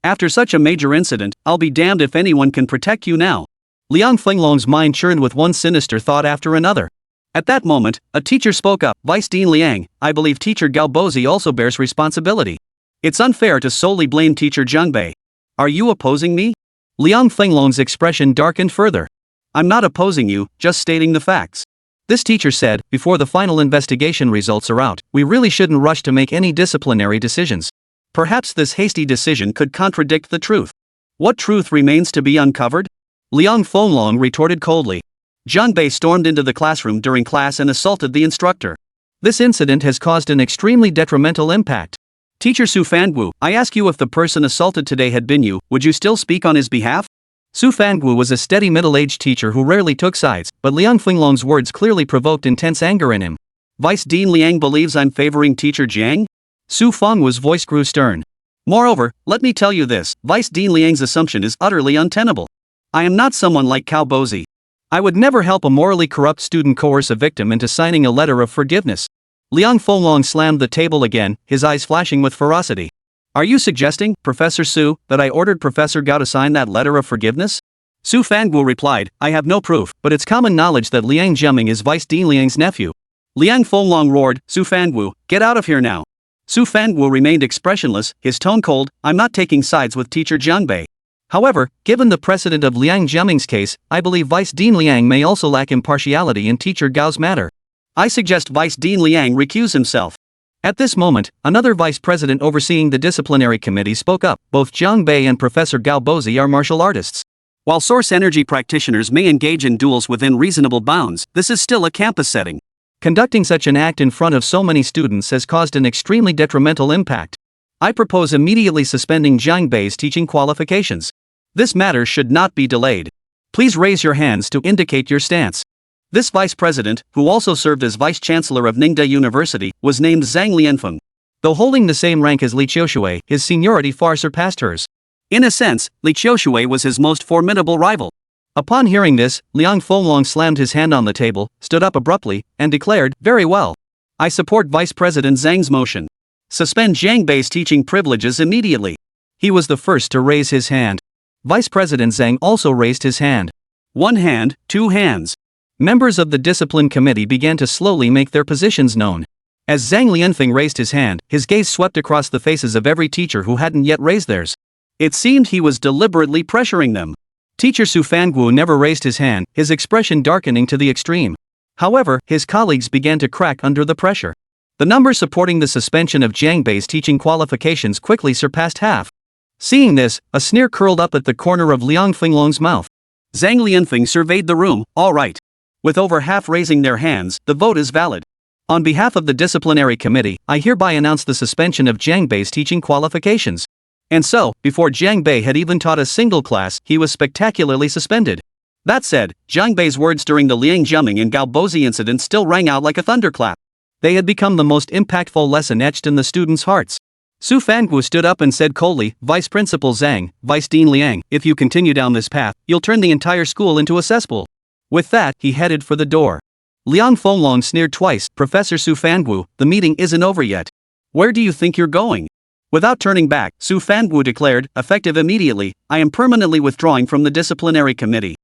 After such a major incident, I'll be damned if anyone can protect you now. Liang Fenglong's mind churned with one sinister thought after another. At that moment, a teacher spoke up. "Vice Dean Liang, I believe Teacher Galbozi also bears responsibility. It's unfair to solely blame Teacher Jiang Bei. Are you opposing me?" Liang Fenglong's expression darkened further. "I'm not opposing you, just stating the facts." This teacher said, "Before the final investigation results are out, we really shouldn't rush to make any disciplinary decisions. Perhaps this hasty decision could contradict the truth." "What truth remains to be uncovered?" Liang Fenglong retorted coldly. "Jiang Bei stormed into the classroom during class and assaulted the instructor. This incident has caused an extremely detrimental impact. Teacher Su Fangwu, I ask you if the person assaulted today had been you, would you still speak on his behalf? Su Fangwu was a steady middle-aged teacher who rarely took sides, but Liang Finglong's words clearly provoked intense anger in him. Vice Dean Liang believes I'm favoring Teacher Jiang? Su Fangwu's voice grew stern. Moreover, let me tell you this, Vice Dean Liang's assumption is utterly untenable. I am not someone like Cao Bozi. I would never help a morally corrupt student coerce a victim into signing a letter of forgiveness. Liang Finglong slammed the table again, his eyes flashing with ferocity. Are you suggesting, Professor Su, that I ordered Professor Gao to sign that letter of forgiveness? Su Fangwu replied, I have no proof, but it's common knowledge that Liang Jiaming is Vice Dean Liang's nephew. Liang Finglong roared, Su Fangwu, get out of here now. Su Fangwu remained expressionless, his tone cold, I'm not taking sides with Teacher Jiang Bei. However, given the precedent of Liang Jiaming's case, I believe Vice Dean Liang may also lack impartiality in Teacher Gao's matter. I suggest Vice Dean Liang recuse himself. At this moment, another vice president overseeing the disciplinary committee spoke up. Both Jiang Bei and Professor Gao Bozi are martial artists. While source energy practitioners may engage in duels within reasonable bounds, this is still a campus setting. Conducting such an act in front of so many students has caused an extremely detrimental impact. I propose immediately suspending Jiang Bei's teaching qualifications. This matter should not be delayed. Please raise your hands to indicate your stance. This vice president, who also served as vice chancellor of Ningde University, was named Zhang Lianfeng. Though holding the same rank as Li Qiushui, his seniority far surpassed hers. In a sense, Li Qiushui was his most formidable rival. Upon hearing this, Liang Finglong slammed his hand on the table, stood up abruptly, and declared, very well. I support Vice President Zhang's motion. Suspend Jiang Bei's teaching privileges immediately. He was the first to raise his hand. Vice President Zhang also raised his hand. One hand, two hands. Members of the discipline committee began to slowly make their positions known. As Zhang Lianfeng raised his hand, his gaze swept across the faces of every teacher who hadn't yet raised theirs. It seemed he was deliberately pressuring them. Teacher Su Fangwu never raised his hand, his expression darkening to the extreme. However, his colleagues began to crack under the pressure. The number supporting the suspension of Jiang Bei's teaching qualifications quickly surpassed half. Seeing this, a sneer curled up at the corner of Liang Finglong's mouth. Zhang Lianfeng surveyed the room, all right. With over half raising their hands, the vote is valid. On behalf of the disciplinary committee, I hereby announce the suspension of Jiang Bei's teaching qualifications. And so, before Jiang Bei had even taught a single class, he was spectacularly suspended. That said, Jiang Bei's words during the Liang Jiaming and Gao Bozi incident still rang out like a thunderclap. They had become the most impactful lesson etched in the students' hearts. Su Fangwu stood up and said coldly, Vice Principal Zhang, Vice Dean Liang, if you continue down this path, you'll turn the entire school into a cesspool. With that, he headed for the door. Liang Finglong sneered twice, Professor Su Fangwu, the meeting isn't over yet. Where do you think you're going? Without turning back, Su Fangwu declared, effective immediately, I am permanently withdrawing from the disciplinary committee.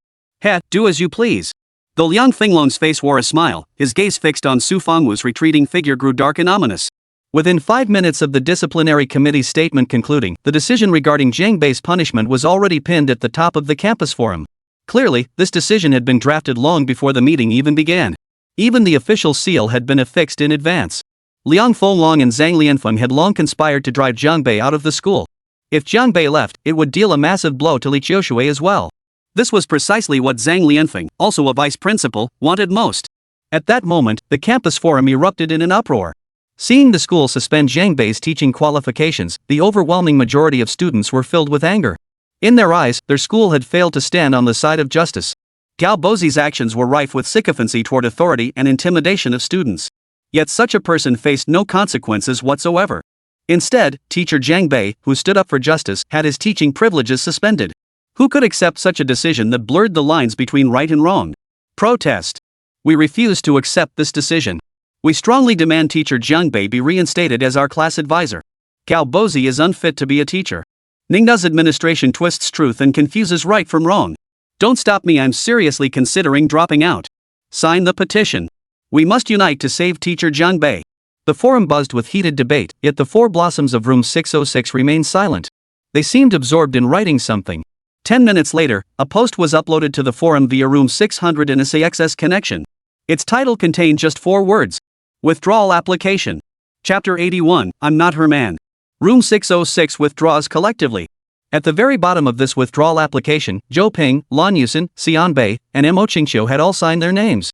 Do as you please. Though Liang Finglong's face wore a smile, his gaze fixed on Su Fangwu's retreating figure grew dark and ominous. Within 5 minutes of the disciplinary committee's statement concluding, the decision regarding Jiang Bei's punishment was already pinned at the top of the campus forum. Clearly, this decision had been drafted long before the meeting even began. Even the official seal had been affixed in advance. Liang Finglong and Zhang Lianfeng had long conspired to drive Jiang Bei out of the school. If Jiang Bei left, it would deal a massive blow to Li Qiushui as well. This was precisely what Zhang Lianfeng, also a vice principal, wanted most. At that moment, the campus forum erupted in an uproar. Seeing the school suspend Jiang Bei's teaching qualifications, the overwhelming majority of students were filled with anger. In their eyes, their school had failed to stand on the side of justice. Gao Bozi's actions were rife with sycophancy toward authority and intimidation of students. Yet such a person faced no consequences whatsoever. Instead, teacher Jiang Bei, who stood up for justice, had his teaching privileges suspended. Who could accept such a decision that blurred the lines between right and wrong? Protest. We refuse to accept this decision. We strongly demand teacher Jiang Bei be reinstated as our class advisor. Gao Bozi is unfit to be a teacher. Ningda's administration twists truth and confuses right from wrong. Don't stop me, I'm seriously considering dropping out. Sign the petition. We must unite to save teacher Jiang Bei. The forum buzzed with heated debate, yet the four blossoms of room 606 remained silent. They seemed absorbed in writing something. 10 minutes later, a post was uploaded to the forum via room 600 in a CXS connection. Its title contained just 4 words. Withdrawal application. Chapter 81, I'm not her man. Room 606 withdraws collectively. At the very bottom of this withdrawal application, Zhou Ping, Lan Yusen, Xian Bei, and Mo Qingqiu had all signed their names.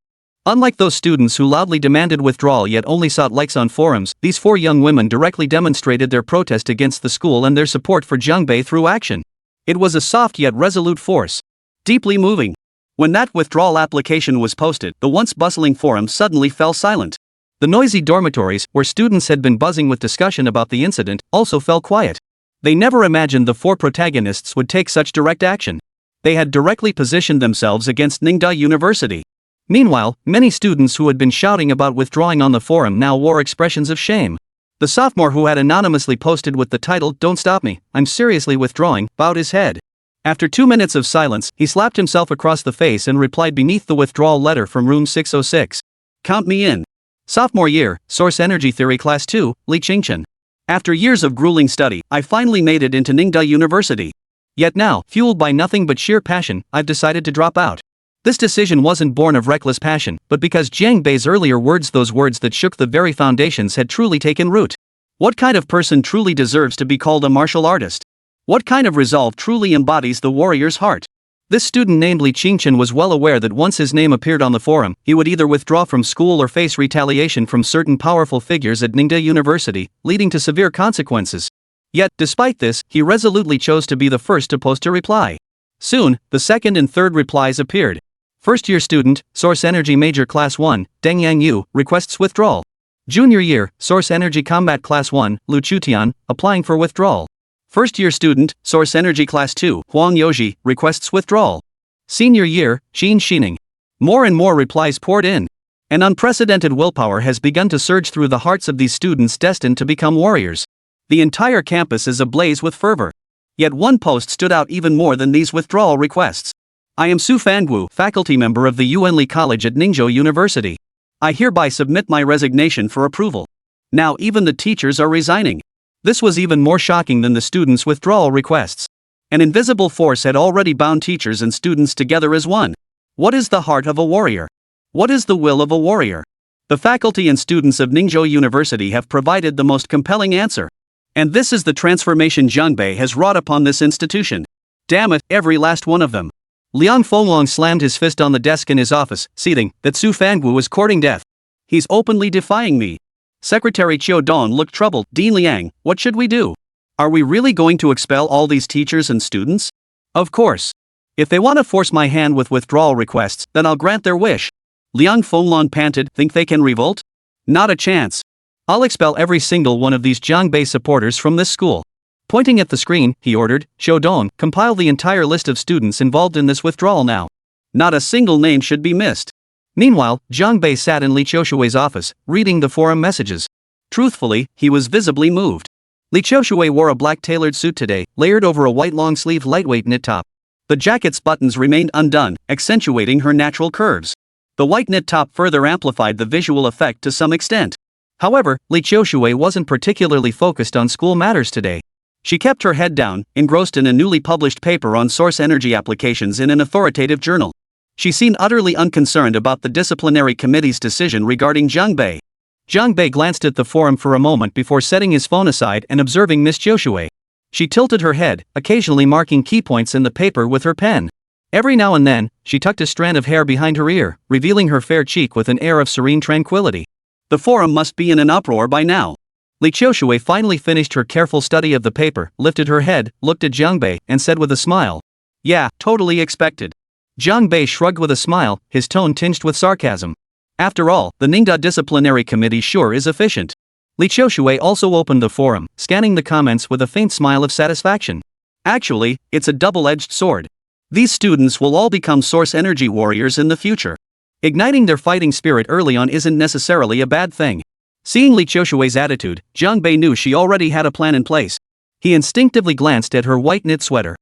Unlike those students who loudly demanded withdrawal yet only sought likes on forums, these 4 young women directly demonstrated their protest against the school and their support for Jung Bae through action. It was a soft yet resolute force. Deeply moving. When that withdrawal application was posted, the once bustling forum suddenly fell silent. The noisy dormitories, where students had been buzzing with discussion about the incident, also fell quiet. They never imagined the 4 protagonists would take such direct action. They had directly positioned themselves against Ningda University. Meanwhile, many students who had been shouting about withdrawing on the forum now wore expressions of shame. The sophomore who had anonymously posted with the title "Don't Stop Me, I'm seriously withdrawing," bowed his head. After 2 minutes of silence, he slapped himself across the face and replied beneath the withdrawal letter from room 606. "Count me in." Sophomore year, Source Energy Theory Class 2, Li Qingchen. After years of grueling study, I finally made it into Ningda University. Yet now, fueled by nothing but sheer passion, I've decided to drop out. This decision wasn't born of reckless passion, but because Jung Bae's earlier words, those words that shook the very foundations, had truly taken root. What kind of person truly deserves to be called a martial artist? What kind of resolve truly embodies the warrior's heart? This student named Li Qingchen was well aware that once his name appeared on the forum, he would either withdraw from school or face retaliation from certain powerful figures at Ningda University, leading to severe consequences. Yet, despite this, he resolutely chose to be the first to post a reply. Soon, the second and third replies appeared. First-year student, Source Energy Major Class 1, Deng Yangyu, requests withdrawal. Junior year, Source Energy Combat Class 1, Lu Chutian, applying for withdrawal. First-year student, Source Energy Class 2, Huang Yoji, requests withdrawal. Senior year, Xin Xining. More and more replies poured in. An unprecedented willpower has begun to surge through the hearts of these students destined to become warriors. The entire campus is ablaze with fervor. Yet one post stood out even more than these withdrawal requests. I am Su Fangwu, faculty member of the Yuanli College at Ningzhou University. I hereby submit my resignation for approval. Now even the teachers are resigning. This was even more shocking than the students' withdrawal requests. An invisible force had already bound teachers and students together as one. What is the heart of a warrior? What is the will of a warrior? The faculty and students of Ningzhou University have provided the most compelling answer. And this is the transformation Jung Bae has wrought upon this institution. Damn it, every last one of them. Liang Fenglong slammed his fist on the desk in his office, seething that Su Fangwu is courting death. He's openly defying me. Secretary Chiu Dong looked troubled. Dean Liang, what should we do? Are we really going to expel all these teachers and students? Of course. If they want to force my hand with withdrawal requests, then I'll grant their wish. Liang Fenglong panted. Think they can revolt? Not a chance. I'll expel every single one of these Jung Bae supporters from this school. Pointing at the screen, he ordered, Chiu Dong, compile the entire list of students involved in this withdrawal now. Not a single name should be missed. Meanwhile, Jung Bae sat in Li Qiushui's office, reading the forum messages. Truthfully, he was visibly moved. Li Qiushui wore a black tailored suit today, layered over a white long-sleeved lightweight knit top. The jacket's buttons remained undone, accentuating her natural curves. The white knit top further amplified the visual effect to some extent. However, Li Qiushui wasn't particularly focused on school matters today. She kept her head down, engrossed in a newly published paper on source energy applications in an authoritative journal. She seemed utterly unconcerned about the disciplinary committee's decision regarding Jung Bae. Jung Bae glanced at the forum for a moment before setting his phone aside and observing Miss Qiushui. She tilted her head, occasionally marking key points in the paper with her pen. Every now and then, she tucked a strand of hair behind her ear, revealing her fair cheek with an air of serene tranquility. The forum must be in an uproar by now. Li Qiushui finally finished her careful study of the paper, lifted her head, looked at Jung Bae, and said with a smile. Yeah, totally expected. Jung Bae shrugged with a smile, his tone tinged with sarcasm. After all, the Ningda Disciplinary Committee sure is efficient. Li Qiushui also opened the forum, scanning the comments with a faint smile of satisfaction. Actually, it's a double-edged sword. These students will all become source energy warriors in the future. Igniting their fighting spirit early on isn't necessarily a bad thing. Seeing Li Qiushui's attitude, Jung Bae knew she already had a plan in place. He instinctively glanced at her white knit sweater.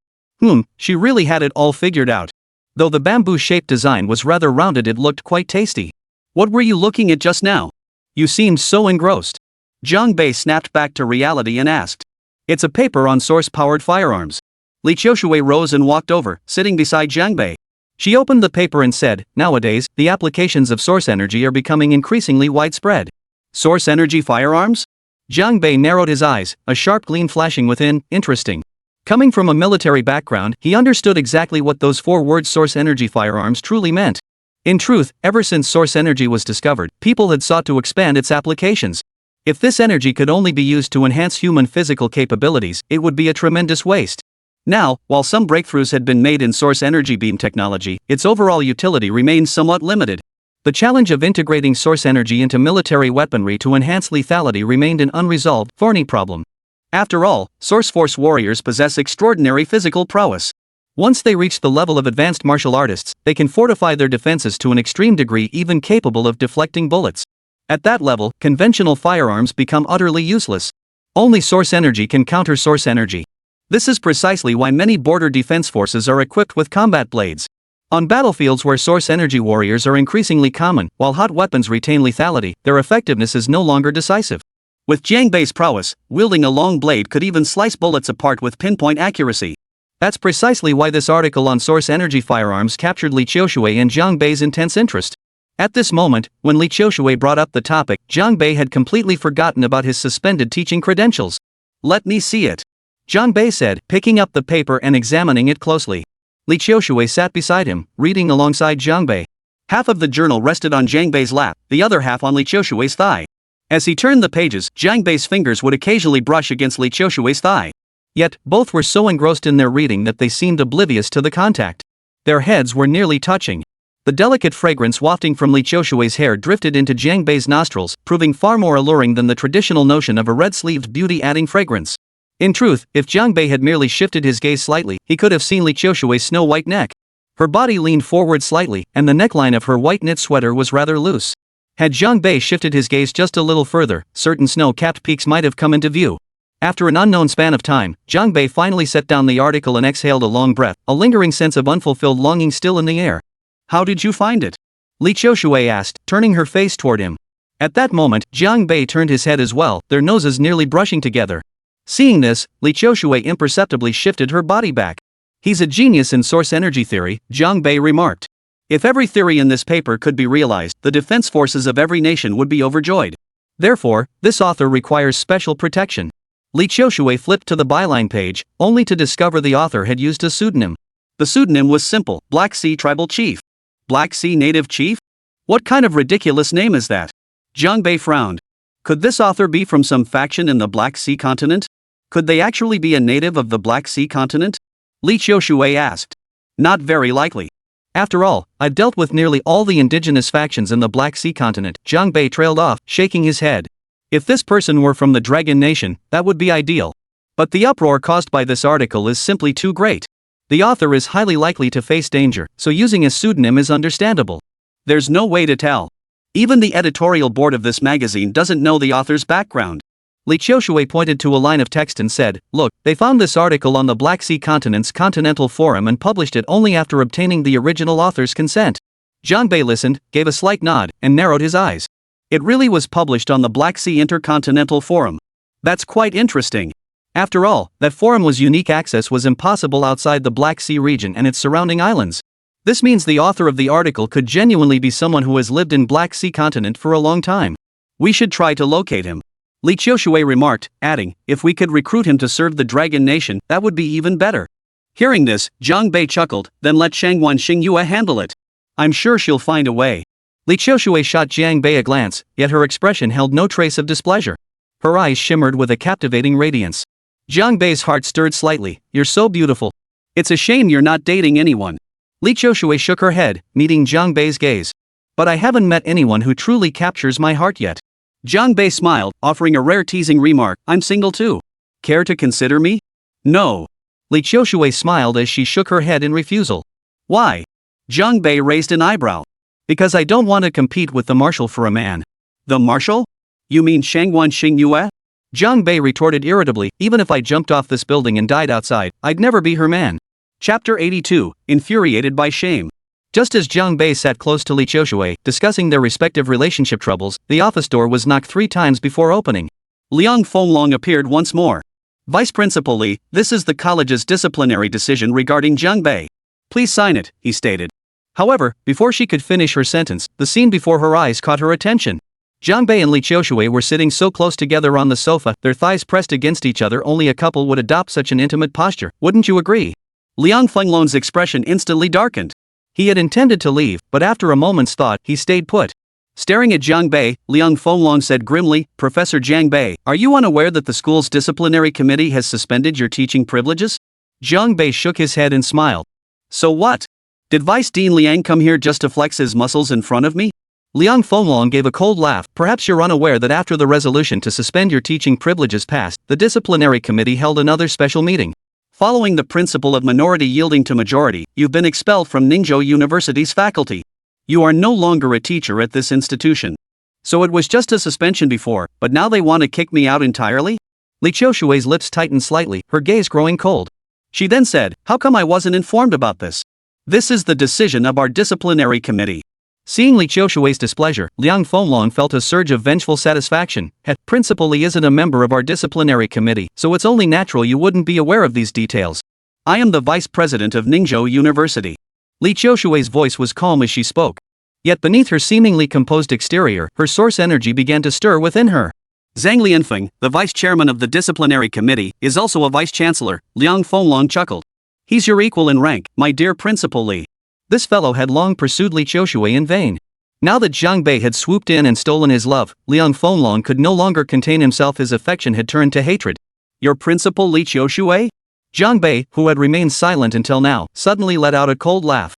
She really had it all figured out. Though the bamboo-shaped design was rather rounded, it looked quite tasty. What were you looking at just now? You seemed so engrossed. Jung Bae snapped back to reality and asked. It's a paper on source-powered firearms. Li Qiushui rose and walked over, sitting beside Jung Bae. She opened the paper and said, nowadays, the applications of source energy are becoming increasingly widespread. Source energy firearms? Jung Bae narrowed his eyes, a sharp gleam flashing within. Interesting. Coming from a military background, he understood exactly what those 4 words source energy firearms truly meant. In truth, ever since source energy was discovered, people had sought to expand its applications. If this energy could only be used to enhance human physical capabilities, it would be a tremendous waste. Now, while some breakthroughs had been made in source energy beam technology, its overall utility remains somewhat limited. The challenge of integrating source energy into military weaponry to enhance lethality remained an unresolved, thorny problem. After all, Source Force warriors possess extraordinary physical prowess. Once they reach the level of advanced martial artists, they can fortify their defenses to an extreme degree, even capable of deflecting bullets. At that level, conventional firearms become utterly useless. Only source energy can counter source energy. This is precisely why many border defense forces are equipped with combat blades. On battlefields where source energy warriors are increasingly common, while hot weapons retain lethality, their effectiveness is no longer decisive. With Jiang Bei's prowess, wielding a long blade could even slice bullets apart with pinpoint accuracy. That's precisely why this article on source energy firearms captured Li Qiushui and Jiang Bei's intense interest. At this moment, when Li Qiushui brought up the topic, Jiang Bei had completely forgotten about his suspended teaching credentials. "Let me see it," Jiang Bei said, picking up the paper and examining it closely. Li Qiushui sat beside him, reading alongside Jiang Bei. Half of the journal rested on Jiang Bei's lap, the other half on Li Qiushui's thigh. As he turned the pages, Jiang Bei's fingers would occasionally brush against Li Qiushui's thigh. Yet, both were so engrossed in their reading that they seemed oblivious to the contact. Their heads were nearly touching. The delicate fragrance wafting from Li Qiushui's hair drifted into Jiang Bei's nostrils, proving far more alluring than the traditional notion of a red-sleeved beauty-adding fragrance. In truth, if Jiang Bei had merely shifted his gaze slightly, he could have seen Li Qiushui's snow-white neck. Her body leaned forward slightly, and the neckline of her white knit sweater was rather loose. Had Jiang Bei shifted his gaze just a little further, certain snow-capped peaks might have come into view. After an unknown span of time, Jiang Bei finally set down the article and exhaled a long breath, a lingering sense of unfulfilled longing still in the air. "How did you find it?" Li Qiushui asked, turning her face toward him. At that moment, Jiang Bei turned his head as well, their noses nearly brushing together. Seeing this, Li Qiushui imperceptibly shifted her body back. "He's a genius in source energy theory," Jiang Bei remarked. "If every theory in this paper could be realized, the defense forces of every nation would be overjoyed. Therefore, this author requires special protection." Li Qiushui flipped to the byline page, only to discover the author had used a pseudonym. The pseudonym was simple: Black Sea Tribal Chief. Black Sea Native Chief? What kind of ridiculous name is that? Jiang Bei frowned. Could this author be from some faction in the Black Sea continent? Could they actually be a native of the Black Sea continent? Li Qiushui asked. Not very likely. After all, I've dealt with nearly all the indigenous factions in the Black Sea continent, Jiang Bei trailed off, shaking his head. If this person were from the Dragon Nation, that would be ideal. But the uproar caused by this article is simply too great. The author is highly likely to face danger, so using a pseudonym is understandable. There's no way to tell. Even the editorial board of this magazine doesn't know the author's background. Li Qiushui pointed to a line of text and said, "Look, they found this article on the Black Sea Continent's Continental Forum and published it only after obtaining the original author's consent." Jiang Bei listened, gave a slight nod, and narrowed his eyes. It really was published on the Black Sea Intercontinental Forum. That's quite interesting. After all, that forum was unique. Access was impossible outside the Black Sea region and its surrounding islands. This means the author of the article could genuinely be someone who has lived in Black Sea continent for a long time. We should try to locate him. Li Qiushui remarked, adding, if we could recruit him to serve the Dragon Nation, that would be even better. Hearing this, Jiang Bei chuckled, then let Shangwan Xingyue handle it. I'm sure she'll find a way. Li Qiushui shot Jiang Bei a glance, yet her expression held no trace of displeasure. Her eyes shimmered with a captivating radiance. Jiang Bei's heart stirred slightly. You're so beautiful. It's a shame you're not dating anyone. Li Qiushui shook her head, meeting Jiang Bei's gaze. But I haven't met anyone who truly captures my heart yet. Jiang Bei smiled, offering a rare teasing remark, I'm single too. Care to consider me? No. Li Qiushui smiled as she shook her head in refusal. Why? Jiang Bei raised an eyebrow. Because I don't want to compete with the marshal for a man. The marshal? You mean Shangwan Xingyue? Jiang Bei retorted irritably, even if I jumped off this building and died outside, I'd never be her man. Chapter 82, Infuriated by Shame. Just as Jiang Bei sat close to Li Qiushui, discussing their respective relationship troubles, the office door was knocked 3 times before opening. Liang Fenglong appeared once more. Vice Principal Li, this is the college's disciplinary decision regarding Jiang Bei. Please sign it, he stated. However, before she could finish her sentence, the scene before her eyes caught her attention. Jiang Bei and Li Qiushui were sitting so close together on the sofa, their thighs pressed against each other. Only a couple would adopt such an intimate posture, wouldn't you agree? Liang Fenglong's expression instantly darkened. He had intended to leave, but after a moment's thought, he stayed put. Staring at Jiang Bei, Liang Fenglong said grimly, "Professor Jiang Bei, are you unaware that the school's disciplinary committee has suspended your teaching privileges?" Jiang Bei shook his head and smiled. "So what? Did Vice Dean Liang come here just to flex his muscles in front of me?" Liang Fenglong gave a cold laugh. "Perhaps you're unaware that after the resolution to suspend your teaching privileges passed, the disciplinary committee held another special meeting. Following the principle of minority yielding to majority, you've been expelled from Ningzhou University's faculty. You are no longer a teacher at this institution. So it was just a suspension before, but now they want to kick me out entirely?" Li Qiushui's lips tightened slightly, her gaze growing cold. She then said, "How come I wasn't informed about this? This is the decision of our disciplinary committee." Seeing Li Qiushui's displeasure, Liang Fenglong felt a surge of vengeful satisfaction. Principal Li isn't a member of our disciplinary committee, so it's only natural you wouldn't be aware of these details. "I am the vice president of Ningzhou University." Li Qiushui's voice was calm as she spoke. Yet beneath her seemingly composed exterior, her source energy began to stir within her. "Zhang Lianfeng, the vice chairman of the disciplinary committee, is also a vice chancellor," Liang Fenglong chuckled. "He's your equal in rank, my dear Principal Li." This fellow had long pursued Li Qiushui in vain. Now that Jiang Bei had swooped in and stolen his love, Liang Fenglong could no longer contain himself. His affection had turned to hatred. "Your Principal Li Qiushui?" Jiang Bei, who had remained silent until now, suddenly let out a cold laugh.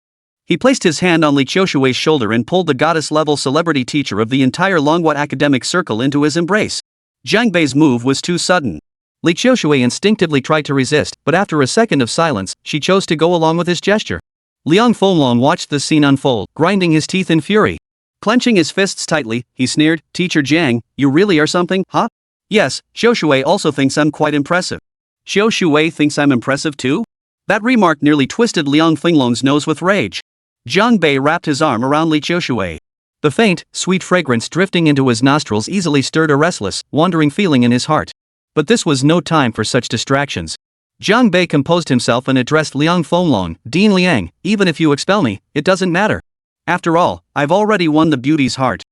He placed his hand on Li Qiushui's shoulder and pulled the goddess-level celebrity teacher of the entire Longhua academic circle into his embrace. Jiang Bei's move was too sudden. Li Qiushui instinctively tried to resist, but after a second of silence, she chose to go along with his gesture. Liang Fenglong watched the scene unfold, grinding his teeth in fury. Clenching his fists tightly, he sneered, "Teacher Jiang, you really are something, huh? Yes, Qiushui also thinks I'm quite impressive. Qiushui thinks I'm impressive too?" That remark nearly twisted Liang Fenglong's nose with rage. Jiang Bei wrapped his arm around Li Qiushui. The faint, sweet fragrance drifting into his nostrils easily stirred a restless, wandering feeling in his heart. But this was no time for such distractions. Jiang Bei composed himself and addressed Liang Fenglong, "Dean Liang, even if you expel me, it doesn't matter. After all, I've already won the beauty's heart."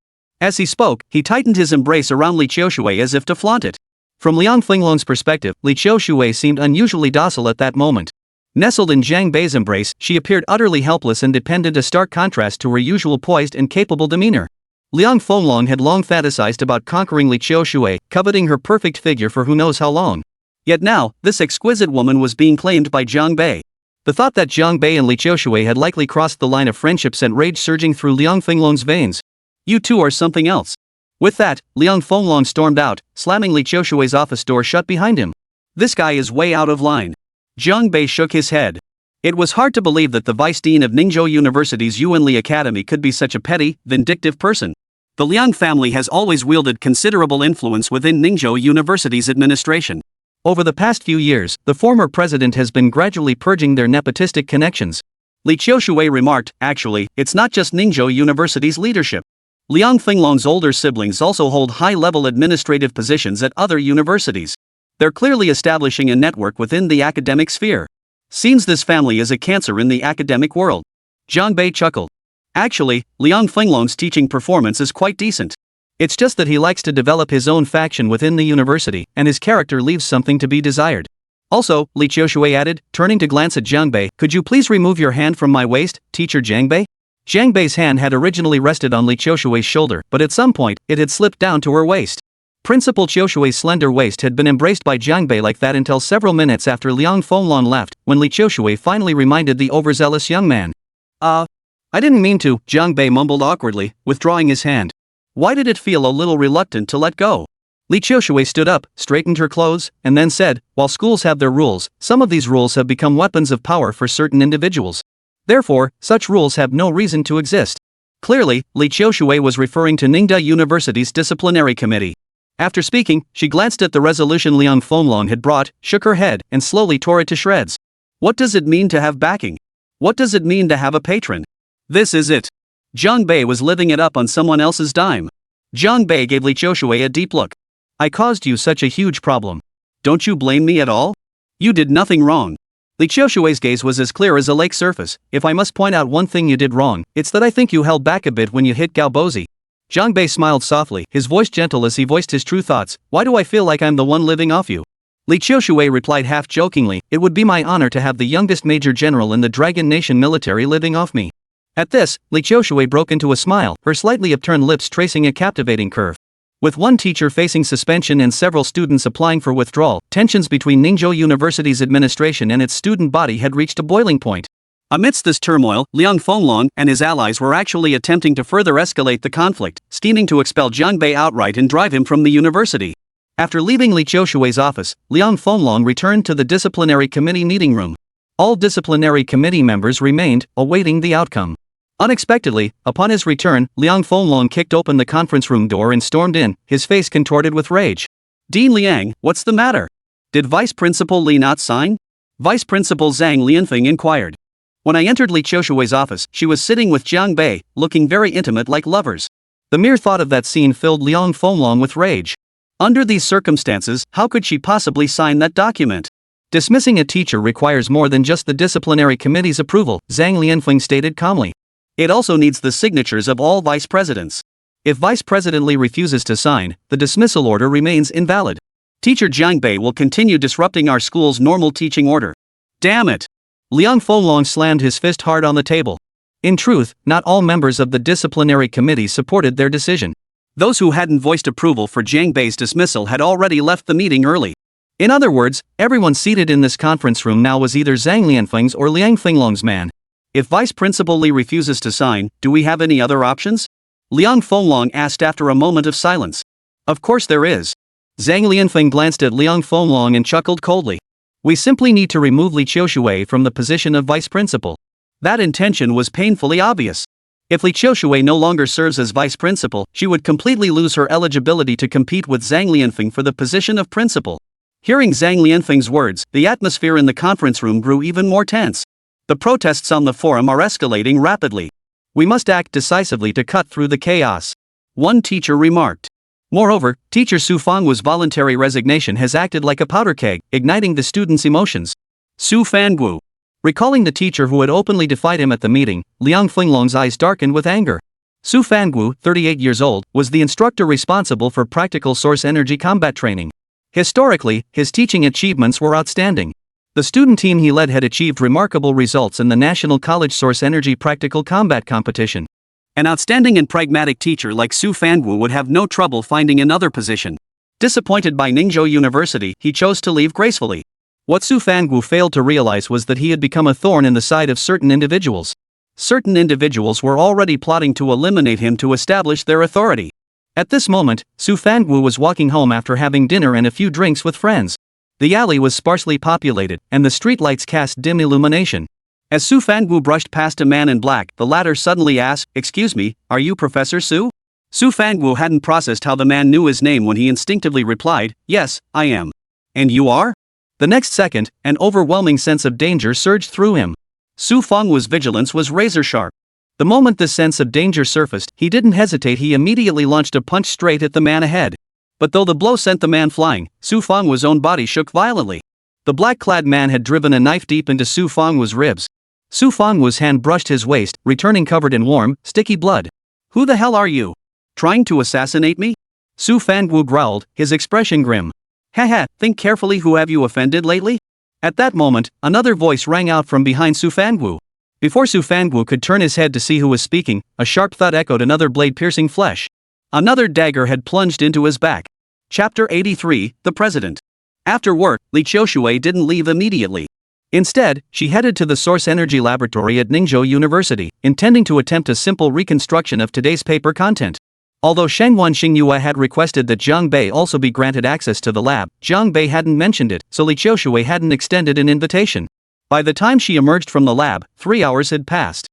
As he spoke, he tightened his embrace around Li Qiushui as if to flaunt it. From Liang Fenglong's perspective, Li Qiushui seemed unusually docile at that moment. Nestled in Jiang Bei's embrace, she appeared utterly helpless and dependent, a stark contrast to her usual poised and capable demeanor. Liang Fenglong had long fantasized about conquering Li Qiushui, coveting her perfect figure for who knows how long. Yet now, this exquisite woman was being claimed by Jiang Bei. The thought that Jiang Bei and Li Qiushui had likely crossed the line of friendship sent rage surging through Liang Fenglong's veins. "You two are something else." With that, Liang Fenglong stormed out, slamming Li Qiushui's office door shut behind him. "This guy is way out of line." Jiang Bei shook his head. It was hard to believe that the vice dean of Ningzhou University's Yuan Li Academy could be such a petty, vindictive person. The Liang family has always wielded considerable influence within Ningzhou University's administration. Over the past few years, the former president has been gradually purging their nepotistic connections. Li Qiushui remarked, "Actually, it's not just Ningzhou University's leadership. Liang Fenglong's older siblings also hold high-level administrative positions at other universities. They're clearly establishing a network within the academic sphere. Seems this family is a cancer in the academic world." Jiang Bei chuckled. "Actually, Liang Fenglong's teaching performance is quite decent. It's just that he likes to develop his own faction within the university, and his character leaves something to be desired. Also," Li Qiushui added, turning to glance at Jiang Bei, "could you please remove your hand from my waist, Teacher Jiang Bei?" Jiang Bei's hand had originally rested on Li Qiushui's shoulder, but at some point, it had slipped down to her waist. Principal Qiushui's slender waist had been embraced by Jiang Bei like that until several minutes after Liang Fenglong left, when Li Qiushui finally reminded the overzealous young man. I didn't mean to," Jiang Bei mumbled awkwardly, withdrawing his hand. Why did it feel a little reluctant to let go? Li Qiushui stood up, straightened her clothes, and then said, "While schools have their rules, some of these rules have become weapons of power for certain individuals. Therefore, such rules have no reason to exist." Clearly, Li Qiushui was referring to Ningda University's disciplinary committee. After speaking, she glanced at the resolution Liang Fenglong had brought, shook her head, and slowly tore it to shreds. What does it mean to have backing? What does it mean to have a patron? This is it. Jiang Bei was living it up on someone else's dime. Jiang Bei gave Li Qiushui a deep look. "I caused you such a huge problem. Don't you blame me at all? You did nothing wrong." Li Qiushui's gaze was as clear as a lake surface. "If I must point out one thing you did wrong, it's that I think you held back a bit when you hit Gao Bozi." Jiang Bei smiled softly, his voice gentle as he voiced his true thoughts. "Why do I feel like I'm the one living off you?" Li Qiushui replied half jokingly, "It would be my honor to have the youngest major general in the Dragon Nation military living off me." At this, Li Qiushui broke into a smile, her slightly upturned lips tracing a captivating curve. With one teacher facing suspension and several students applying for withdrawal, tensions between Ningzhou University's administration and its student body had reached a boiling point. Amidst this turmoil, Liang Fenglong and his allies were actually attempting to further escalate the conflict, scheming to expel Jiang Bei outright and drive him from the university. After leaving Li Qiushui's office, Liang Fenglong returned to the disciplinary committee meeting room. All disciplinary committee members remained, awaiting the outcome. Unexpectedly, upon his return, Liang Fenglong kicked open the conference room door and stormed in, his face contorted with rage. "Dean Liang, what's the matter? Did Vice Principal Li not sign?" Vice Principal Zhang Lianfeng inquired. When I entered Li Qiushui's office, she was sitting with Jiang Bei, looking very intimate like lovers. The mere thought of that scene filled Liang Fenglong with rage. Under these circumstances, how could she possibly sign that document? Dismissing a teacher requires more than just the disciplinary committee's approval, Zhang Lianfeng stated calmly. It also needs the signatures of all vice presidents. If Vice President Li refuses to sign, the dismissal order remains invalid. Teacher Jiang Bei will continue disrupting our school's normal teaching order. Damn it! Liang Fenglong slammed his fist hard on the table. In truth, not all members of the disciplinary committee supported their decision. Those who hadn't voiced approval for Jiang Bei's dismissal had already left the meeting early. In other words, everyone seated in this conference room now was either Zhang Lianfeng's or Liang Fenglong's man. If Vice Principal Li refuses to sign, do we have any other options? Liang Fenglong asked after a moment of silence. Of course there is. Zhang Lianfeng glanced at Liang Fenglong and chuckled coldly. We simply need to remove Li Qiushui from the position of Vice Principal. That intention was painfully obvious. If Li Qiushui no longer serves as Vice Principal, she would completely lose her eligibility to compete with Zhang Lianfeng for the position of Principal. Hearing Zhang Lianfeng's words, the atmosphere in the conference room grew even more tense. The protests on the forum are escalating rapidly. We must act decisively to cut through the chaos. One teacher remarked. Moreover, Teacher Su Fangwu's voluntary resignation has acted like a powder keg, igniting the students' emotions. Su Fangwu. Recalling the teacher who had openly defied him at the meeting, Liang Fenglong's eyes darkened with anger. Su Fangwu, 38 years old, was the instructor responsible for practical source energy combat training. Historically, his teaching achievements were outstanding. The student team he led had achieved remarkable results in the National College Source Energy Practical Combat Competition. An outstanding and pragmatic teacher like Su Fangwu would have no trouble finding another position. Disappointed by Ningzhou University, he chose to leave gracefully. What Su Fangwu failed to realize was that he had become a thorn in the side of certain individuals. Certain individuals were already plotting to eliminate him to establish their authority. At this moment, Su Fangwu was walking home after having dinner and a few drinks with friends. The alley was sparsely populated, and the streetlights cast dim illumination. As Su Fangwu brushed past a man in black, the latter suddenly asked, "Excuse me, are you Professor Su?" Su Fangwu hadn't processed how the man knew his name when he instinctively replied, "Yes, I am." "And you are?" The next second, an overwhelming sense of danger surged through him. Su Fangwu's vigilance was razor-sharp. The moment this sense of danger surfaced, he didn't hesitate. He immediately launched a punch straight at the man ahead. But though the blow sent the man flying, Su Fangwu's own body shook violently. The black-clad man had driven a knife deep into Su Fangwu's ribs. Su Fangwu's hand brushed his waist, returning covered in warm, sticky blood. "Who the hell are you? Trying to assassinate me?" Su Fangwu growled, his expression grim. "Haha, think carefully, who have you offended lately?" At that moment, another voice rang out from behind Su Fangwu. Before Su Fangwu could turn his head to see who was speaking, a sharp thud echoed another blade piercing flesh. Another dagger had plunged into his back. Chapter 83, The President. After work, Li Qiushui didn't leave immediately. Instead, she headed to the Source Energy Laboratory at Ningzhou University, intending to attempt a simple reconstruction of today's paper content. Although Shengwan Xingyue had requested that Jiang Bei also be granted access to the lab, Jiang Bei hadn't mentioned it, so Li Qiushui hadn't extended an invitation. By the time she emerged from the lab, 3 hours had passed.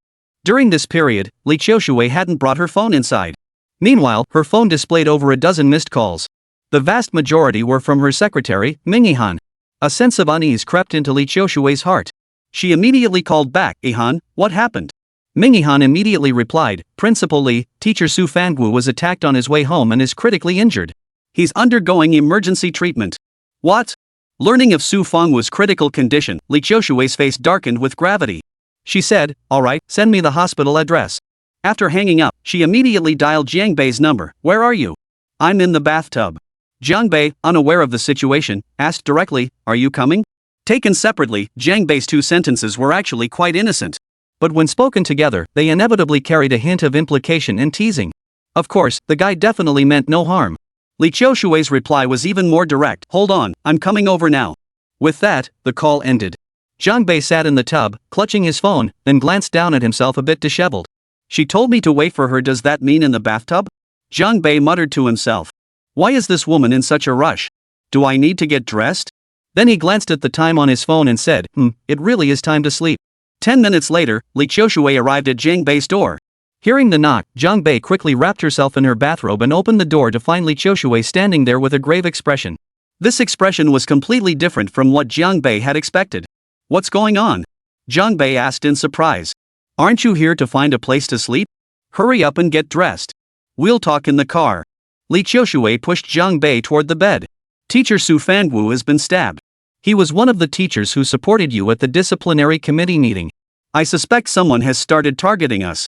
During this period, Li Qiushui hadn't brought her phone inside. Meanwhile, her phone displayed over a dozen missed calls. The vast majority were from her secretary, Ming Yihan. A sense of unease crept into Li Qiushui's heart. She immediately called back, "Yihan, what happened?" Ming Yihan immediately replied, "Principal Li, Teacher Su Fangwu was attacked on his way home and is critically injured. He's undergoing emergency treatment." What? Learning of Su Fangwu's critical condition, Li Qiushui's face darkened with gravity. She said, "All right, send me the hospital address." After hanging up, she immediately dialed Jiang Bei's number. "Where are you?" "I'm in the bathtub." Jiang Bei, unaware of the situation, asked directly, "Are you coming?" Taken separately, Jiang Bei's two sentences were actually quite innocent. But when spoken together, they inevitably carried a hint of implication and teasing. Of course, the guy definitely meant no harm. Li Qiushui's reply was even more direct. Hold on, I'm coming over now. With that, the call ended. Zhang Bei sat in the tub, clutching his phone, then glanced down at himself a bit disheveled. She told me to wait for her. Does that mean in the bathtub? Zhang Bei muttered to himself. Why is this woman in such a rush? Do I need to get dressed? Then he glanced at the time on his phone and said, it really is time to sleep. 10 minutes later, Li Qiushui arrived at Zhang Bei's door. Hearing the knock, Zhang Bei quickly wrapped herself in her bathrobe and opened the door to find Li Qiushui standing there with a grave expression. This expression was completely different from what Zhang Bei had expected. What's going on? Zhang Bei asked in surprise. Aren't you here to find a place to sleep? Hurry up and get dressed. We'll talk in the car. Li Qiushui pushed Zhang Bei toward the bed. Teacher Su Fanwu has been stabbed. He was one of the teachers who supported you at the disciplinary committee meeting. I suspect someone has started targeting us.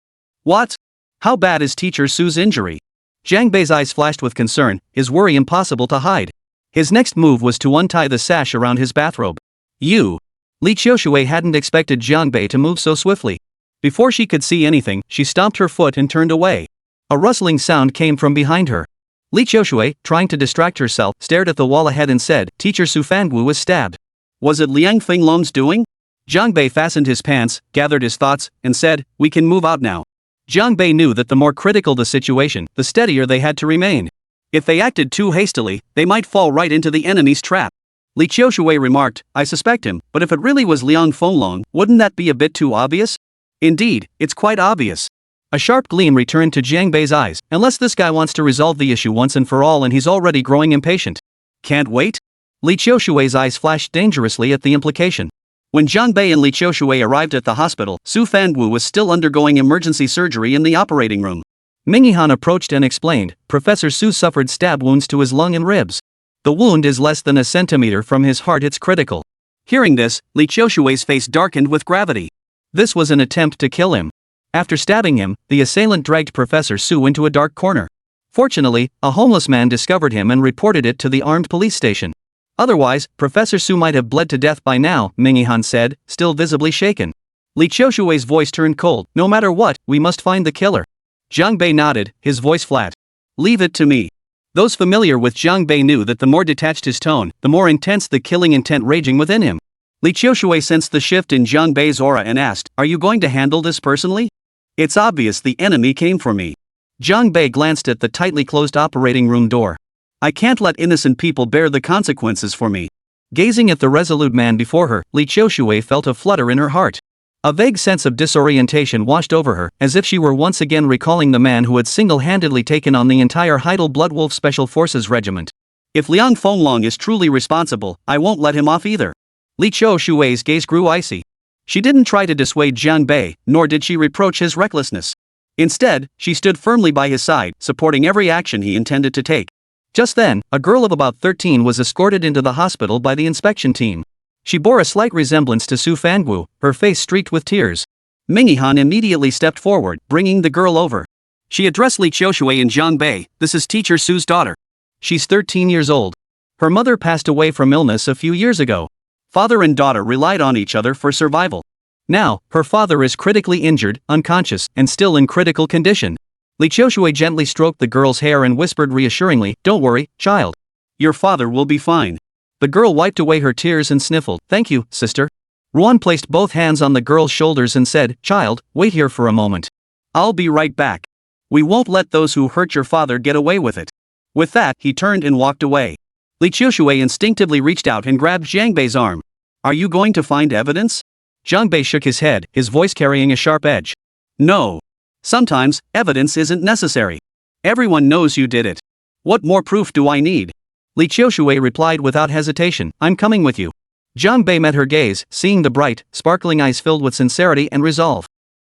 What? How bad is Teacher Su's injury? Zhang Bei's eyes flashed with concern, his worry impossible to hide. His next move was to untie the sash around his bathrobe. You! Li Qiushui hadn't expected Zhang Bei to move so swiftly. Before she could see anything, she stomped her foot and turned away. A rustling sound came from behind her. Li Qiushui, trying to distract herself, stared at the wall ahead and said, Teacher Su Fanwu was stabbed. Was it Liang Finglong's doing? Zhang Bei fastened his pants, gathered his thoughts, and said, we can move out now. Zhang Bei knew that the more critical the situation, the steadier they had to remain. If they acted too hastily, they might fall right into the enemy's trap. Li Qiushui remarked, I suspect him, but if it really was Liang Finglong, wouldn't that be a bit too obvious? Indeed, it's quite obvious. A sharp gleam returned to Zhang Bei's eyes, unless this guy wants to resolve the issue once and for all and he's already growing impatient. Can't wait? Li Qiushui's eyes flashed dangerously at the implication. When Zhang Bei and Li Qiushui arrived at the hospital, Su Fanwu was still undergoing emergency surgery in the operating room. Mingyihan approached and explained, Professor Su suffered stab wounds to his lung and ribs. The wound is less than a centimeter from his heart. It's critical. Hearing this, Li Qiushui's face darkened with gravity. This was an attempt to kill him. After stabbing him, the assailant dragged Professor Su into a dark corner. Fortunately, a homeless man discovered him and reported it to the armed police station. Otherwise, Professor Su might have bled to death by now, Mingyihan said, still visibly shaken. Li Qiushui's voice turned cold. No matter what, we must find the killer. Zhang Bei nodded, his voice flat. Leave it to me. Those familiar with Zhang Bei knew that the more detached his tone, the more intense the killing intent raging within him. Li Qiushui sensed the shift in Zhang Bei's aura and asked, Are you going to handle this personally? It's obvious the enemy came for me. Zhang Bei glanced at the tightly closed operating room door. I can't let innocent people bear the consequences for me. Gazing at the resolute man before her, Li Qiushui felt a flutter in her heart. A vague sense of disorientation washed over her, as if she were once again recalling the man who had single-handedly taken on the entire Heidel Bloodwolf Special Forces Regiment. If Liang Finglong is truly responsible, I won't let him off either. Li Qiushui's gaze grew icy. She didn't try to dissuade Zhang Bei, nor did she reproach his recklessness. Instead, she stood firmly by his side, supporting every action he intended to take. Just then, a girl of about 13 was escorted into the hospital by the inspection team. She bore a slight resemblance to Su Fanwu, her face streaked with tears. Mingyihan immediately stepped forward, bringing the girl over. She addressed Li Qiushui and Zhang Bei, this is Teacher Su's daughter. She's 13 years old. Her mother passed away from illness a few years ago. Father and daughter relied on each other for survival. Now, her father is critically injured, unconscious, and still in critical condition. Li Qiushui gently stroked the girl's hair and whispered reassuringly, Don't worry, child. Your father will be fine. The girl wiped away her tears and sniffled, Thank you, sister. Ruan placed both hands on the girl's shoulders and said, Child, wait here for a moment. I'll be right back. We won't let those who hurt your father get away with it. With that, he turned and walked away. Li Qiushui instinctively reached out and grabbed Zhang Bei's arm. Are you going to find evidence? Zhang Bei shook his head, his voice carrying a sharp edge. No. Sometimes, evidence isn't necessary. Everyone knows you did it. What more proof do I need? Li Qiushui replied without hesitation, I'm coming with you. Zhang Bei met her gaze, seeing the bright, sparkling eyes filled with sincerity and resolve.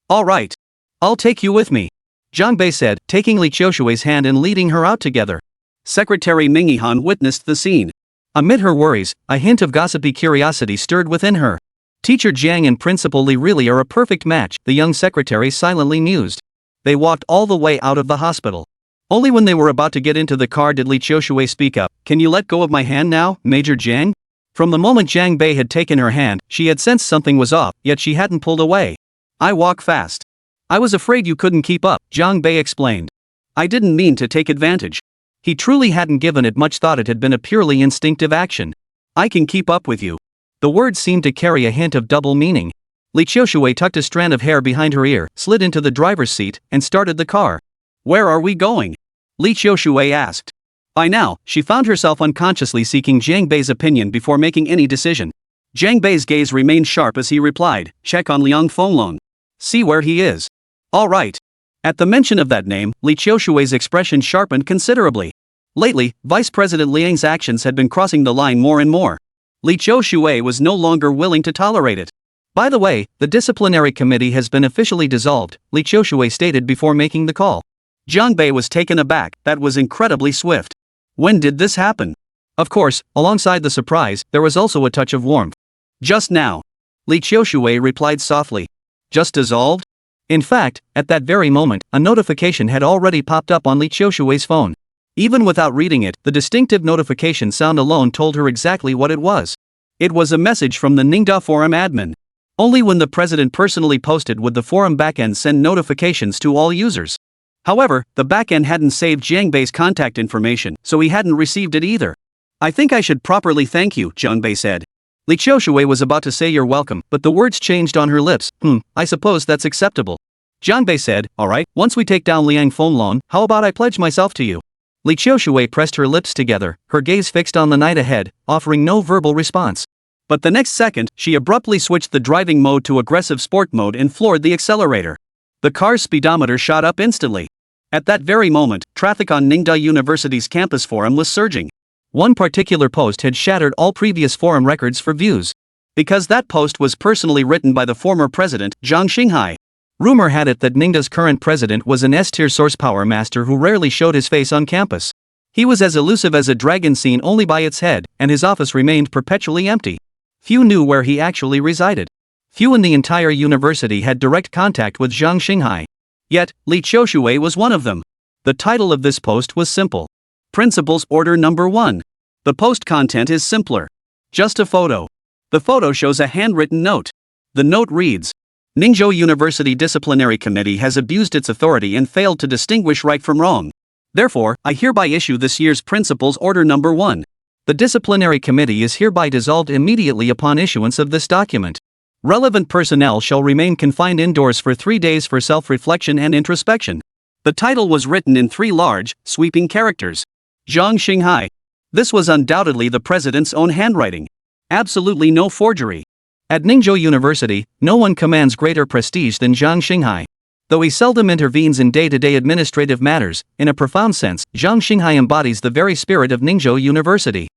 All right. I'll take you with me. Zhang Bei said, taking Li Qiushui's hand and leading her out together. Secretary Mingyihan witnessed the scene. Amid her worries, a hint of gossipy curiosity stirred within her. Teacher Jiang and Principal Li really are a perfect match, the young secretary silently mused. They walked all the way out of the hospital. Only when they were about to get into the car did Li Qiushui speak up, Can you let go of my hand now, Major Jiang? From the moment Zhang Bei had taken her hand, she had sensed something was off, yet she hadn't pulled away. I walk fast. I was afraid you couldn't keep up, Zhang Bei explained. I didn't mean to take advantage. He truly hadn't given it much thought, it had been a purely instinctive action. I can keep up with you. The words seemed to carry a hint of double meaning. Li Qiushui tucked a strand of hair behind her ear, slid into the driver's seat, and started the car. Where are we going? Li Qiushui asked. By now, she found herself unconsciously seeking Zhang Bei's opinion before making any decision. Zhang Bei's gaze remained sharp as he replied, check on Liang Fenglong. See where he is. All right. At the mention of that name, Li Qiushui's expression sharpened considerably. Lately, Vice President Liang's actions had been crossing the line more and more. Li Qiushui was no longer willing to tolerate it. By the way, the disciplinary committee has been officially dissolved, Li Qiushui stated before making the call. Zhang Bei was taken aback, that was incredibly swift. When did this happen? Of course, alongside the surprise, there was also a touch of warmth. Just now. Li Qiushui replied softly. Just dissolved? In fact, at that very moment, a notification had already popped up on Li Qiushui's phone. Even without reading it, the distinctive notification sound alone told her exactly what it was. It was a message from the Ningda forum admin. Only when the president personally posted would the forum backend send notifications to all users. However, the backend hadn't saved Zhang Bei's contact information, so he hadn't received it either. I think I should properly thank you, Zhang Bei said. Li Qiushui was about to say you're welcome, but the words changed on her lips. I suppose that's acceptable. Zhang Bei said, alright, once we take down Liang Fenglong, how about I pledge myself to you? Li Qiushui pressed her lips together, her gaze fixed on the night ahead, offering no verbal response. But the next second, she abruptly switched the driving mode to aggressive sport mode and floored the accelerator. The car's speedometer shot up instantly. At that very moment, traffic on Ningda University's campus forum was surging. One particular post had shattered all previous forum records for views. Because that post was personally written by the former president, Zhang Xinghai. Rumor had it that Ningda's current president was an S-tier source power master who rarely showed his face on campus. He was as elusive as a dragon seen only by its head, and his office remained perpetually empty. Few knew where he actually resided. Few in the entire university had direct contact with Zhang Xinghai. Yet, Li Qiushui was one of them. The title of this post was simple. Principal's Order Number 1. The post content is simpler. Just a photo. The photo shows a handwritten note. The note reads, Ningzhou University Disciplinary Committee has abused its authority and failed to distinguish right from wrong. Therefore, I hereby issue this year's Principal's Order Number 1. The disciplinary committee is hereby dissolved immediately upon issuance of this document. Relevant personnel shall remain confined indoors for 3 days for self-reflection and introspection. The title was written in 3 large, sweeping characters. Zhang Xinghai. This was undoubtedly the president's own handwriting. Absolutely no forgery. At Ningzhou University, no one commands greater prestige than Zhang Xinghai. Though he seldom intervenes in day-to-day administrative matters, in a profound sense, Zhang Xinghai embodies the very spirit of Ningzhou University.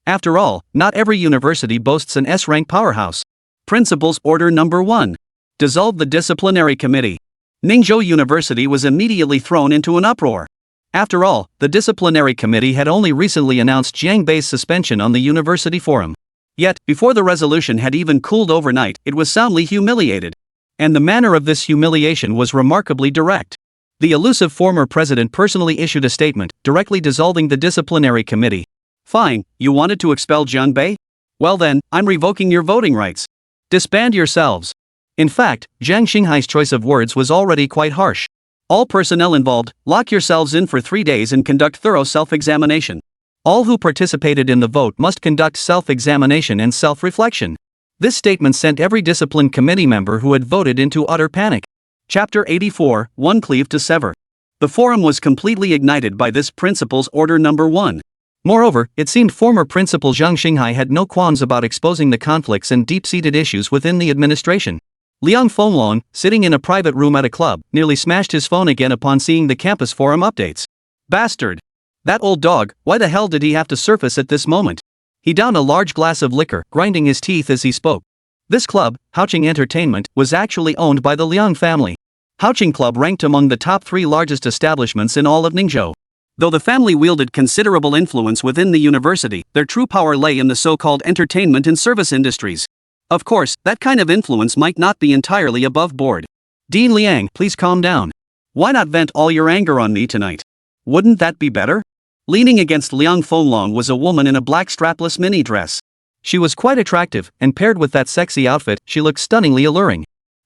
After all, not every university boasts an S-rank powerhouse. Principal's Order Number 1. Dissolve the disciplinary committee. Ningzhou University was immediately thrown into an uproar. After all, the disciplinary committee had only recently announced Zhang Bei's suspension on the university forum. Yet, before the resolution had even cooled overnight, it was soundly humiliated. And the manner of this humiliation was remarkably direct. The elusive former president personally issued a statement, directly dissolving the disciplinary committee. Fine, you wanted to expel Zhang Bei? Well then, I'm revoking your voting rights. Disband yourselves. In fact, Zhang Xinghai's choice of words was already quite harsh. All personnel involved, lock yourselves in for 3 days and conduct thorough self-examination. All who participated in the vote must conduct self-examination and self-reflection. This statement sent every discipline committee member who had voted into utter panic. Chapter 84, One Cleave to Sever. The forum was completely ignited by this Principal's Order Number 1. Moreover, it seemed former Principal Zhang Xinghai had no qualms about exposing the conflicts and deep-seated issues within the administration. Liang Fenglong, sitting in a private room at a club, nearly smashed his phone again upon seeing the campus forum updates. Bastard! That old dog, why the hell did he have to surface at this moment? He downed a large glass of liquor, grinding his teeth as he spoke. This club, Haoqing Entertainment, was actually owned by the Liang family. Haoqing Club ranked among the top 3 largest establishments in all of Ningzhou. Though the family wielded considerable influence within the university, their true power lay in the so-called entertainment and service industries. Of course, that kind of influence might not be entirely above board. Dean Liang, please calm down. Why not vent all your anger on me tonight? Wouldn't that be better? Leaning against Liang Fenglong was a woman in a black strapless mini dress. She was quite attractive, and paired with that sexy outfit, she looked stunningly alluring.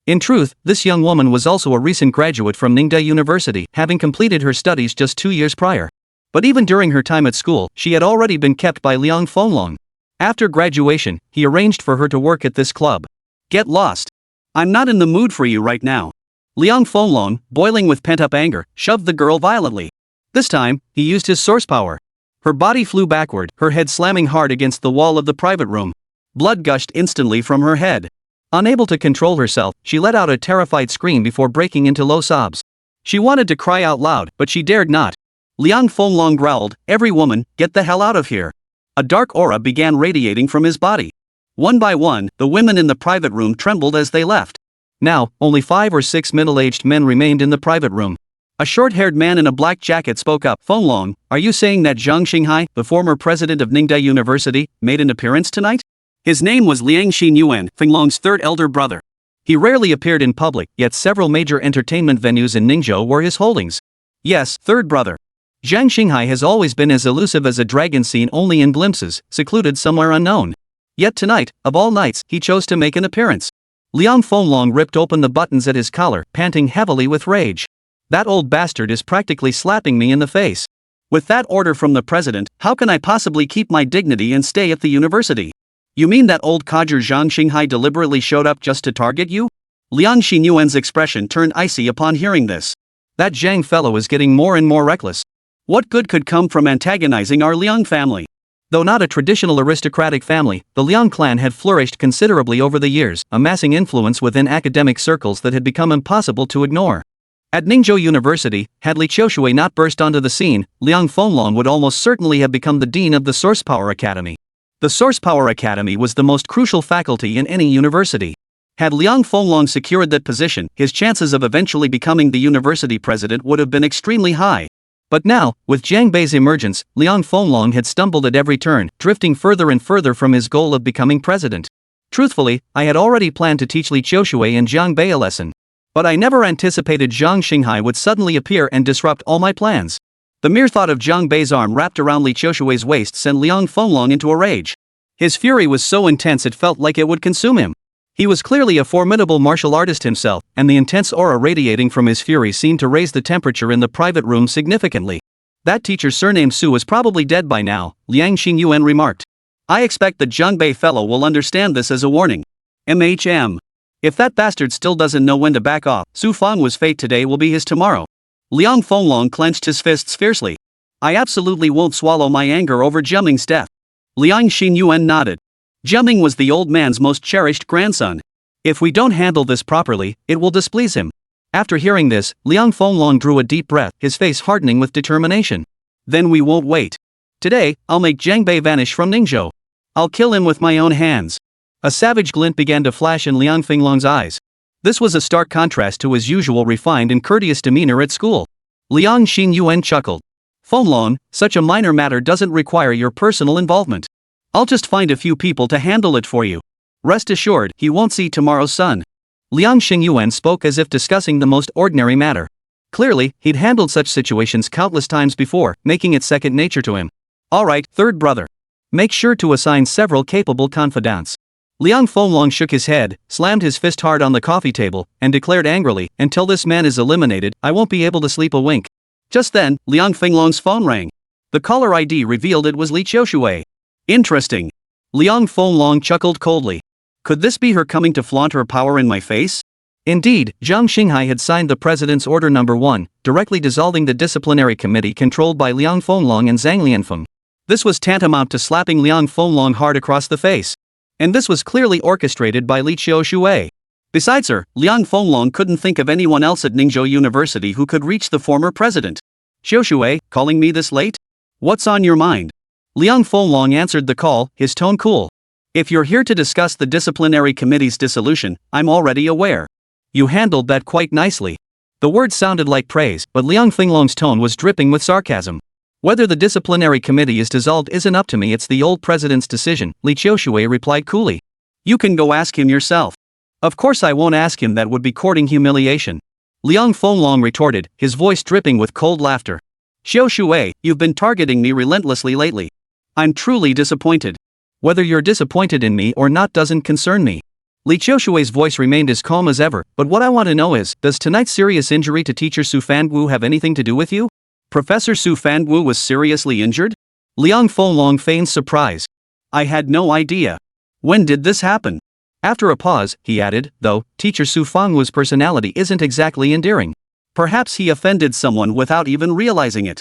In truth, this young woman was also a recent graduate from Ningde University, having completed her studies just 2 years prior. But even during her time at school, she had already been kept by Liang Fenglong. After graduation, he arranged for her to work at this club. Get lost. I'm not in the mood for you right now. Liang Fenglong, boiling with pent-up anger, shoved the girl violently. This time, he used his source power. Her body flew backward, her head slamming hard against the wall of the private room. Blood gushed instantly from her head. Unable to control herself, she let out a terrified scream before breaking into low sobs. She wanted to cry out loud, but she dared not. Liang Fenglong growled, "Every woman, get the hell out of here." A dark aura began radiating from his body. One by one, the women in the private room trembled as they left. Now, only 5 or 6 middle-aged men remained in the private room. A short-haired man in a black jacket spoke up. "Fenglong, are you saying that Zhang Xinghai, the former president of Ningde University, made an appearance tonight?" His name was Liang Xinyuan, Fenglong's third elder brother. He rarely appeared in public, yet several major entertainment venues in Ningzhou were his holdings. Yes, third brother. Zhang Xinghai has always been as elusive as a dragon seen only in glimpses, secluded somewhere unknown. Yet tonight, of all nights, he chose to make an appearance. Liang Fenglong ripped open the buttons at his collar, panting heavily with rage. That old bastard is practically slapping me in the face. With that order from the president, how can I possibly keep my dignity and stay at the university? You mean that old codger Zhang Xinghai deliberately showed up just to target you? Liang Xinyuan's expression turned icy upon hearing this. That Zhang fellow is getting more and more reckless. What good could come from antagonizing our Liang family? Though not a traditional aristocratic family, the Liang clan had flourished considerably over the years, amassing influence within academic circles that had become impossible to ignore. At Ningzhou University, had Li Qiushui not burst onto the scene, Liang Fenglong would almost certainly have become the dean of the Source Power Academy. The Source Power Academy was the most crucial faculty in any university. Had Liang Fenglong secured that position, his chances of eventually becoming the university president would have been extremely high. But now, with Jiang Bei's emergence, Liang Fenglong had stumbled at every turn, drifting further and further from his goal of becoming president. Truthfully, I had already planned to teach Li Qiushui and Jiang Bei a lesson. But I never anticipated Zhang Xinghai would suddenly appear and disrupt all my plans. The mere thought of Jiang Bei's arm wrapped around Li Qiushui's waist sent Liang Fenglong into a rage. His fury was so intense it felt like it would consume him. He was clearly a formidable martial artist himself, and the intense aura radiating from his fury seemed to raise the temperature in the private room significantly. That teacher surnamed Su is probably dead by now, Liang Xinyuan remarked. I expect the Jiang Bei fellow will understand this as a warning. If that bastard still doesn't know when to back off, Su Fang's fate today will be his tomorrow. Liang Fenglong clenched his fists fiercely. I absolutely won't swallow my anger over Jiaming's death. Liang Xinyuan nodded. Jiaming was the old man's most cherished grandson. If we don't handle this properly, it will displease him. After hearing this, Liang Fenglong drew a deep breath, his face hardening with determination. Then we won't wait. Today, I'll make Jiang Bei vanish from Ningzhou. I'll kill him with my own hands. A savage glint began to flash in Liang Fenglong's eyes. This was a stark contrast to his usual refined and courteous demeanor at school. Liang Xinyuan chuckled. Fenglong, such a minor matter doesn't require your personal involvement. I'll just find a few people to handle it for you. Rest assured, he won't see tomorrow's sun. Liang Xinyuan spoke as if discussing the most ordinary matter. Clearly, he'd handled such situations countless times before, making it second nature to him. All right, third brother. Make sure to assign several capable confidants. Liang Fenglong shook his head, slammed his fist hard on the coffee table, and declared angrily, until this man is eliminated, I won't be able to sleep a wink. Just then, Liang Fenglong's phone rang. The caller ID revealed it was Li Qiushui. Interesting. Liang Fenglong chuckled coldly. Could this be her coming to flaunt her power in my face? Indeed, Zhang Xinghai had signed the president's order number 1, directly dissolving the disciplinary committee controlled by Liang Fenglong and Zhang Lianfeng. This was tantamount to slapping Liang Fenglong hard across the face. And this was clearly orchestrated by Li Qiushui. Besides her, Liang Fenglong couldn't think of anyone else at Ningzhou University who could reach the former president. Qiushui, calling me this late? What's on your mind? Liang Fenglong answered the call, his tone cool. If you're here to discuss the disciplinary committee's dissolution, I'm already aware. You handled that quite nicely. The words sounded like praise, but Liang Fenglong's tone was dripping with sarcasm. Whether the disciplinary committee is dissolved isn't up to me, it's the old president's decision, Li Qiushui replied coolly. You can go ask him yourself. Of course I won't ask him, that would be courting humiliation. Liang Fenglong retorted, his voice dripping with cold laughter. Qiushui, you've been targeting me relentlessly lately. I'm truly disappointed. Whether you're disappointed in me or not doesn't concern me. Li Qiushui's voice remained as calm as ever, but what I want to know is, does tonight's serious injury to teacher Su Fangu have anything to do with you? Professor Su Fangu was seriously injured? Liang Fenglong feigned surprise. I had no idea. When did this happen? After a pause, he added, though, teacher Su Fangu's personality isn't exactly endearing. Perhaps he offended someone without even realizing it.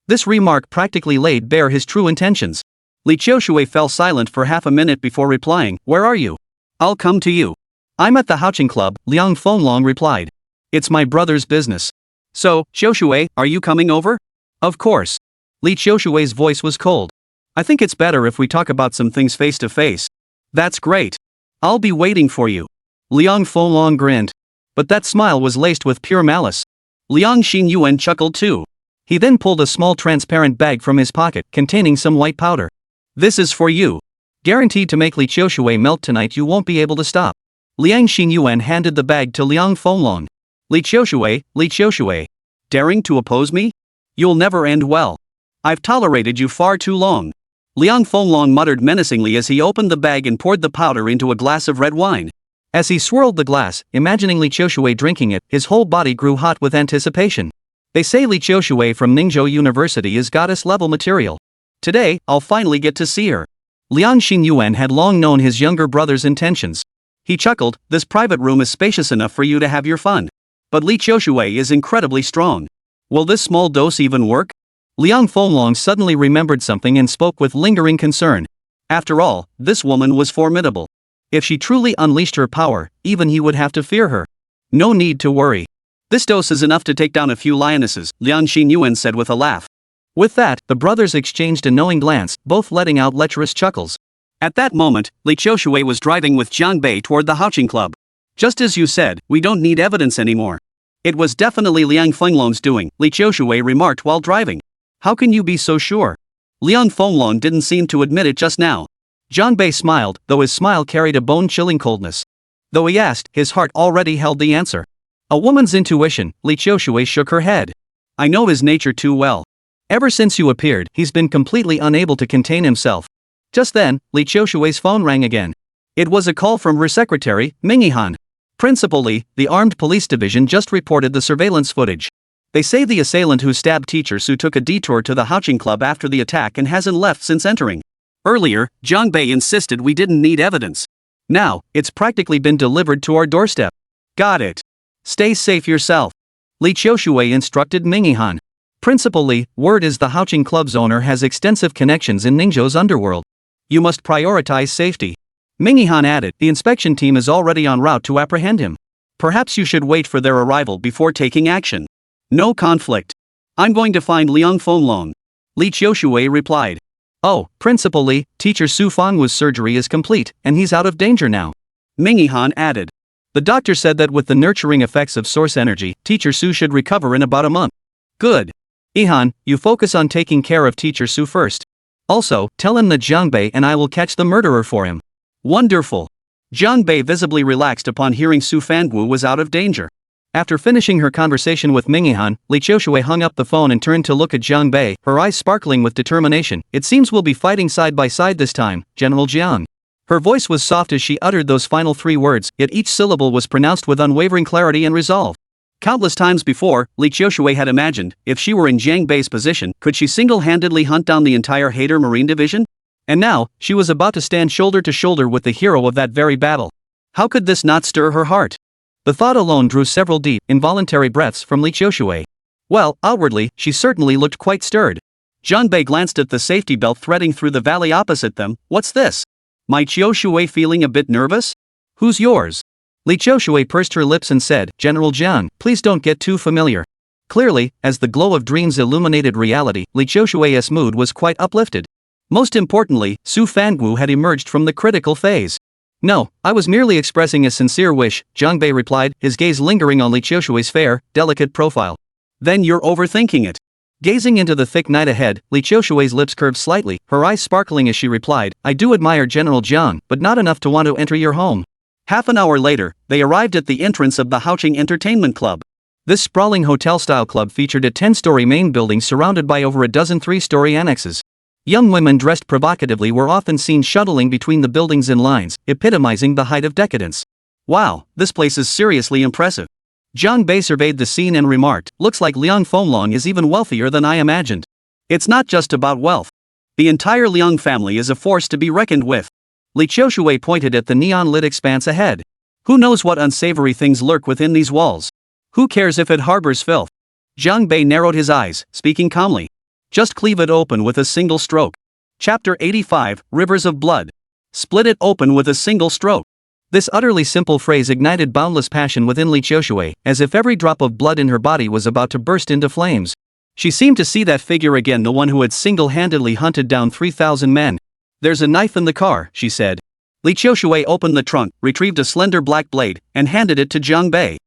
This remark practically laid bare his true intentions. Li Qiushui fell silent for half a minute before replying, "Where are you?" "I'll come to you." "I'm at the Haoqing Club," Liang Fenglong replied. "It's my brother's business." "So, Qiushui, are you coming over?" "Of course." Li Qiushui's voice was cold. "I think it's better if we talk about some things face to face." "That's great. I'll be waiting for you." Liang Fenglong grinned. But that smile was laced with pure malice. Liang Xinyuan chuckled too. He then pulled a small transparent bag from his pocket containing some white powder. "This is for you. Guaranteed to make Li Qiushui melt tonight. You won't be able to stop." Liang Xinyuan handed the bag to Liang Fenglong. Li Qiushui. Daring to oppose me? You'll never end well. I've tolerated you far too long." Liang Fenglong muttered menacingly as he opened the bag and poured the powder into a glass of red wine. As he swirled the glass, imagining Li Qiushui drinking it, his whole body grew hot with anticipation. They say Li Qiushui from Ningzhou University is goddess-level material. Today, I'll finally get to see her. Liang Xinyuan had long known his younger brother's intentions. He chuckled, "This private room is spacious enough for you to have your fun. But Li Qiushui is incredibly strong. Will this small dose even work?" Liang Fenglong suddenly remembered something and spoke with lingering concern. After all, this woman was formidable. If she truly unleashed her power, even he would have to fear her. "No need to worry. This dose is enough to take down a few lionesses," Liang Xinyuan said with a laugh. With that, the brothers exchanged a knowing glance, both letting out lecherous chuckles. At that moment, Li Qiushui was driving with Jiang Bei toward the Haoqing Club. "Just as you said, we don't need evidence anymore." "It was definitely Liang Fenglong's doing," Li Qiushui remarked while driving. "How can you be so sure?" Liang Fenglong didn't seem to admit it just now. Jiang Bei smiled, though his smile carried a bone-chilling coldness. Though he asked, his heart already held the answer. A woman's intuition, Li Qiushui shook her head. "I know his nature too well. Ever since you appeared, he's been completely unable to contain himself." Just then, Li Qiushui's phone rang again. It was a call from her secretary, Mingyihan. "Principal Li, the Armed Police Division just reported the surveillance footage. They say the assailant who stabbed teacher Su took a detour to the Haoqing Club after the attack and hasn't left since entering. Earlier, Jiang Bei insisted we didn't need evidence. Now, it's practically been delivered to our doorstep." "Got it. Stay safe yourself," Li Qiushui instructed Mingyihan. "Principal Li, word is the Haoqing Club's owner has extensive connections in Ningzhou's underworld. You must prioritize safety." Mingyihan added, "The inspection team is already en route to apprehend him. Perhaps you should wait for their arrival before taking action." "No conflict. I'm going to find Liang Fenglong," Li Qiushui replied. "Oh, Principal Li, teacher Su Fangu's surgery is complete, and he's out of danger now," Mingyihan added. "The doctor said that with the nurturing effects of source energy, teacher Su should recover in about a month." "Good. Ihan, you focus on taking care of teacher Su first. Also, tell him that Jiang Bei and I will catch the murderer for him." "Wonderful." Jiang Bei visibly relaxed upon hearing Su Fangu was out of danger. After finishing her conversation with Mingyihan, Li Qiushui hung up the phone and turned to look at Jiang Bei, her eyes sparkling with determination. "It seems we'll be fighting side by side this time, General Jiang." Her voice was soft as she uttered those final three words, yet each syllable was pronounced with unwavering clarity and resolve. Countless times before, Li Qiushui had imagined, if she were in Jiang Bei's position, could she single-handedly hunt down the entire Hader Marine Division? And now, she was about to stand shoulder to shoulder with the hero of that very battle. How could this not stir her heart? The thought alone drew several deep, involuntary breaths from Li Qiushui. Well, outwardly, she certainly looked quite stirred. Jiang Bei glanced at the safety belt threading through the valley opposite them. "What's this? My Qiushui feeling a bit nervous?" "Who's yours?" Li Qiushui pursed her lips and said, "General Jiang, please don't get too familiar." Clearly, as the glow of dreams illuminated reality, Li Qiushui's mood was quite uplifted. Most importantly, Su Fangu had emerged from the critical phase. "No, I was merely expressing a sincere wish," Jiang Bei replied, his gaze lingering on Li Qiushui's fair, delicate profile. "Then you're overthinking it." Gazing into the thick night ahead, Li Qiushui's lips curved slightly, her eyes sparkling as she replied, "I do admire General Jiang, but not enough to want to enter your home." Half an hour later, they arrived at the entrance of the Haoqing Entertainment Club. This sprawling hotel-style club featured a 10-story main building surrounded by over a dozen 3-story annexes. Young women dressed provocatively were often seen shuttling between the buildings in lines, epitomizing the height of decadence. Wow, this place is seriously impressive. Jiang Bei surveyed the scene and remarked, looks like Liang Fenglong is even wealthier than I imagined. It's not just about wealth. The entire Liang family is a force to be reckoned with. Li Qiushui pointed at the neon-lit expanse ahead. Who knows what unsavory things lurk within these walls? Who cares if it harbors filth? Jiang Bei narrowed his eyes, speaking calmly. Just cleave it open with a single stroke. Chapter 85, Rivers of Blood. Split it open with a single stroke. This utterly simple phrase ignited boundless passion within Li Qiushui, as if every drop of blood in her body was about to burst into flames. She seemed to see that figure again, the one who had single-handedly hunted down 3,000 men. There's a knife in the car, she said. Li Qiushui opened the trunk, retrieved a slender black blade, and handed it to Jiang Bei.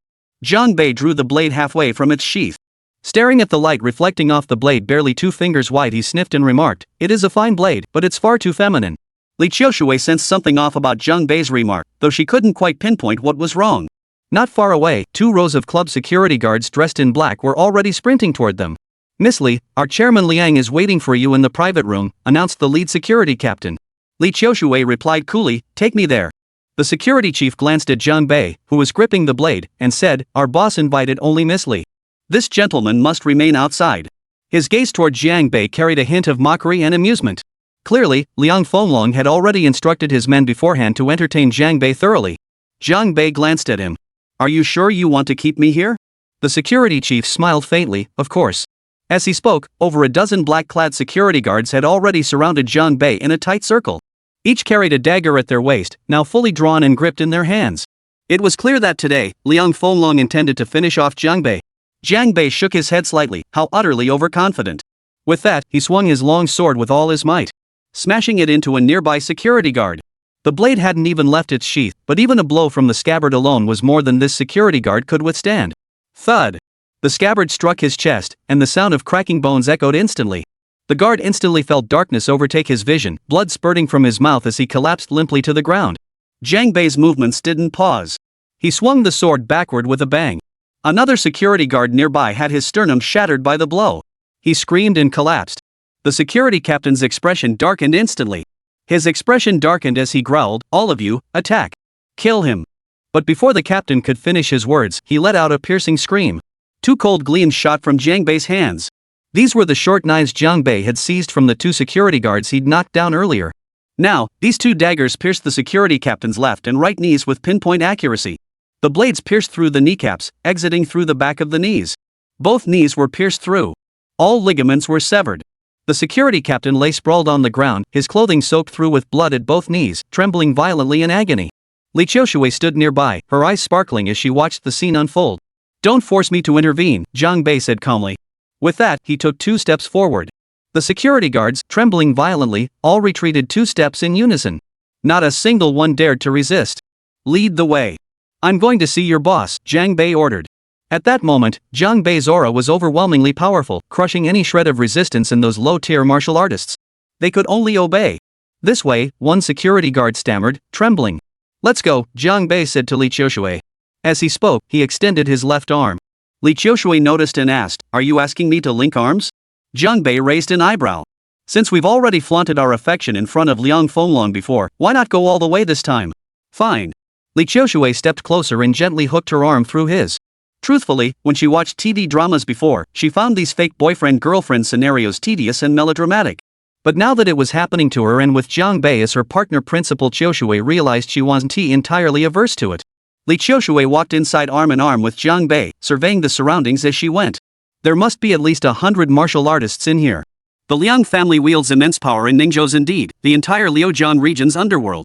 Jiang Bei drew the blade halfway from its sheath. Staring at the light reflecting off the blade barely 2 fingers wide, he sniffed and remarked, "It is a fine blade, but it's far too feminine." Li Qiushui sensed something off about Jiang Bei's remark, though she couldn't quite pinpoint what was wrong. Not far away, 2 rows of club security guards dressed in black were already sprinting toward them. "Miss Li, our chairman Liang is waiting for you in the private room," announced the lead security captain. Li Qiushui replied coolly, "Take me there." The security chief glanced at Jiang Bei, who was gripping the blade, and said, "Our boss invited only Miss Li. This gentleman must remain outside." His gaze toward Jiang Bei carried a hint of mockery and amusement. Clearly, Liang Fenglong had already instructed his men beforehand to entertain Jiang Bei thoroughly. Jiang Bei glanced at him. "Are you sure you want to keep me here?" The security chief smiled faintly, "Of course." As he spoke, over a dozen black-clad security guards had already surrounded Jiang Bei in a tight circle. Each carried a dagger at their waist, now fully drawn and gripped in their hands. It was clear that today, Liang Fenglong intended to finish off Jiang Bei. Jiang Bei shook his head slightly, how utterly overconfident. With that, he swung his long sword with all his might, smashing it into a nearby security guard. The blade hadn't even left its sheath, but even a blow from the scabbard alone was more than this security guard could withstand. Thud! The scabbard struck his chest, and the sound of cracking bones echoed instantly. The guard instantly felt darkness overtake his vision, blood spurting from his mouth as he collapsed limply to the ground. Jiang Bei's movements didn't pause. He swung the sword backward with a bang. Another security guard nearby had his sternum shattered by the blow. He screamed and collapsed. The security captain's expression darkened instantly. His expression darkened as he growled, "All of you, attack. Kill him." But before the captain could finish his words, he let out a piercing scream. 2 cold gleams shot from Jiang Bei's hands. These were the short knives Jiang Bei had seized from the 2 security guards he'd knocked down earlier. Now, these 2 daggers pierced the security captain's left and right knees with pinpoint accuracy. The blades pierced through the kneecaps, exiting through the back of the knees. Both knees were pierced through. All ligaments were severed. The security captain lay sprawled on the ground, his clothing soaked through with blood at both knees, trembling violently in agony. Li Qiushui stood nearby, her eyes sparkling as she watched the scene unfold. "Don't force me to intervene," Jiang Bei said calmly. With that, he took 2 steps forward. The security guards, trembling violently, all retreated 2 steps in unison. Not a single one dared to resist. "Lead the way." "I'm going to see your boss," Jiang Bei ordered. At that moment, Jiang Bei's aura was overwhelmingly powerful, crushing any shred of resistance in those low-tier martial artists. They could only obey. "This way," one security guard stammered, trembling. "Let's go," Jiang Bei said to Li Qiushui. As he spoke, he extended his left arm. Li Qiushui noticed and asked, "Are you asking me to link arms?" Jiang Bei raised an eyebrow. "Since we've already flaunted our affection in front of Liang Fenglong before, why not go all the way this time?" "Fine." Li Qiushui stepped closer and gently hooked her arm through his. Truthfully, when she watched TV dramas before, she found these fake boyfriend-girlfriend scenarios tedious and melodramatic. But now that it was happening to her and with Jiang Bei as her partner, Principal Qiushui realized she wasn't entirely averse to it. Li Qiushui walked inside arm in arm with Jiang Bei, surveying the surroundings as she went. There must be at least 100 martial artists in here. The Liang family wields immense power in Ningzhou's indeed, the entire Liujian region's underworld.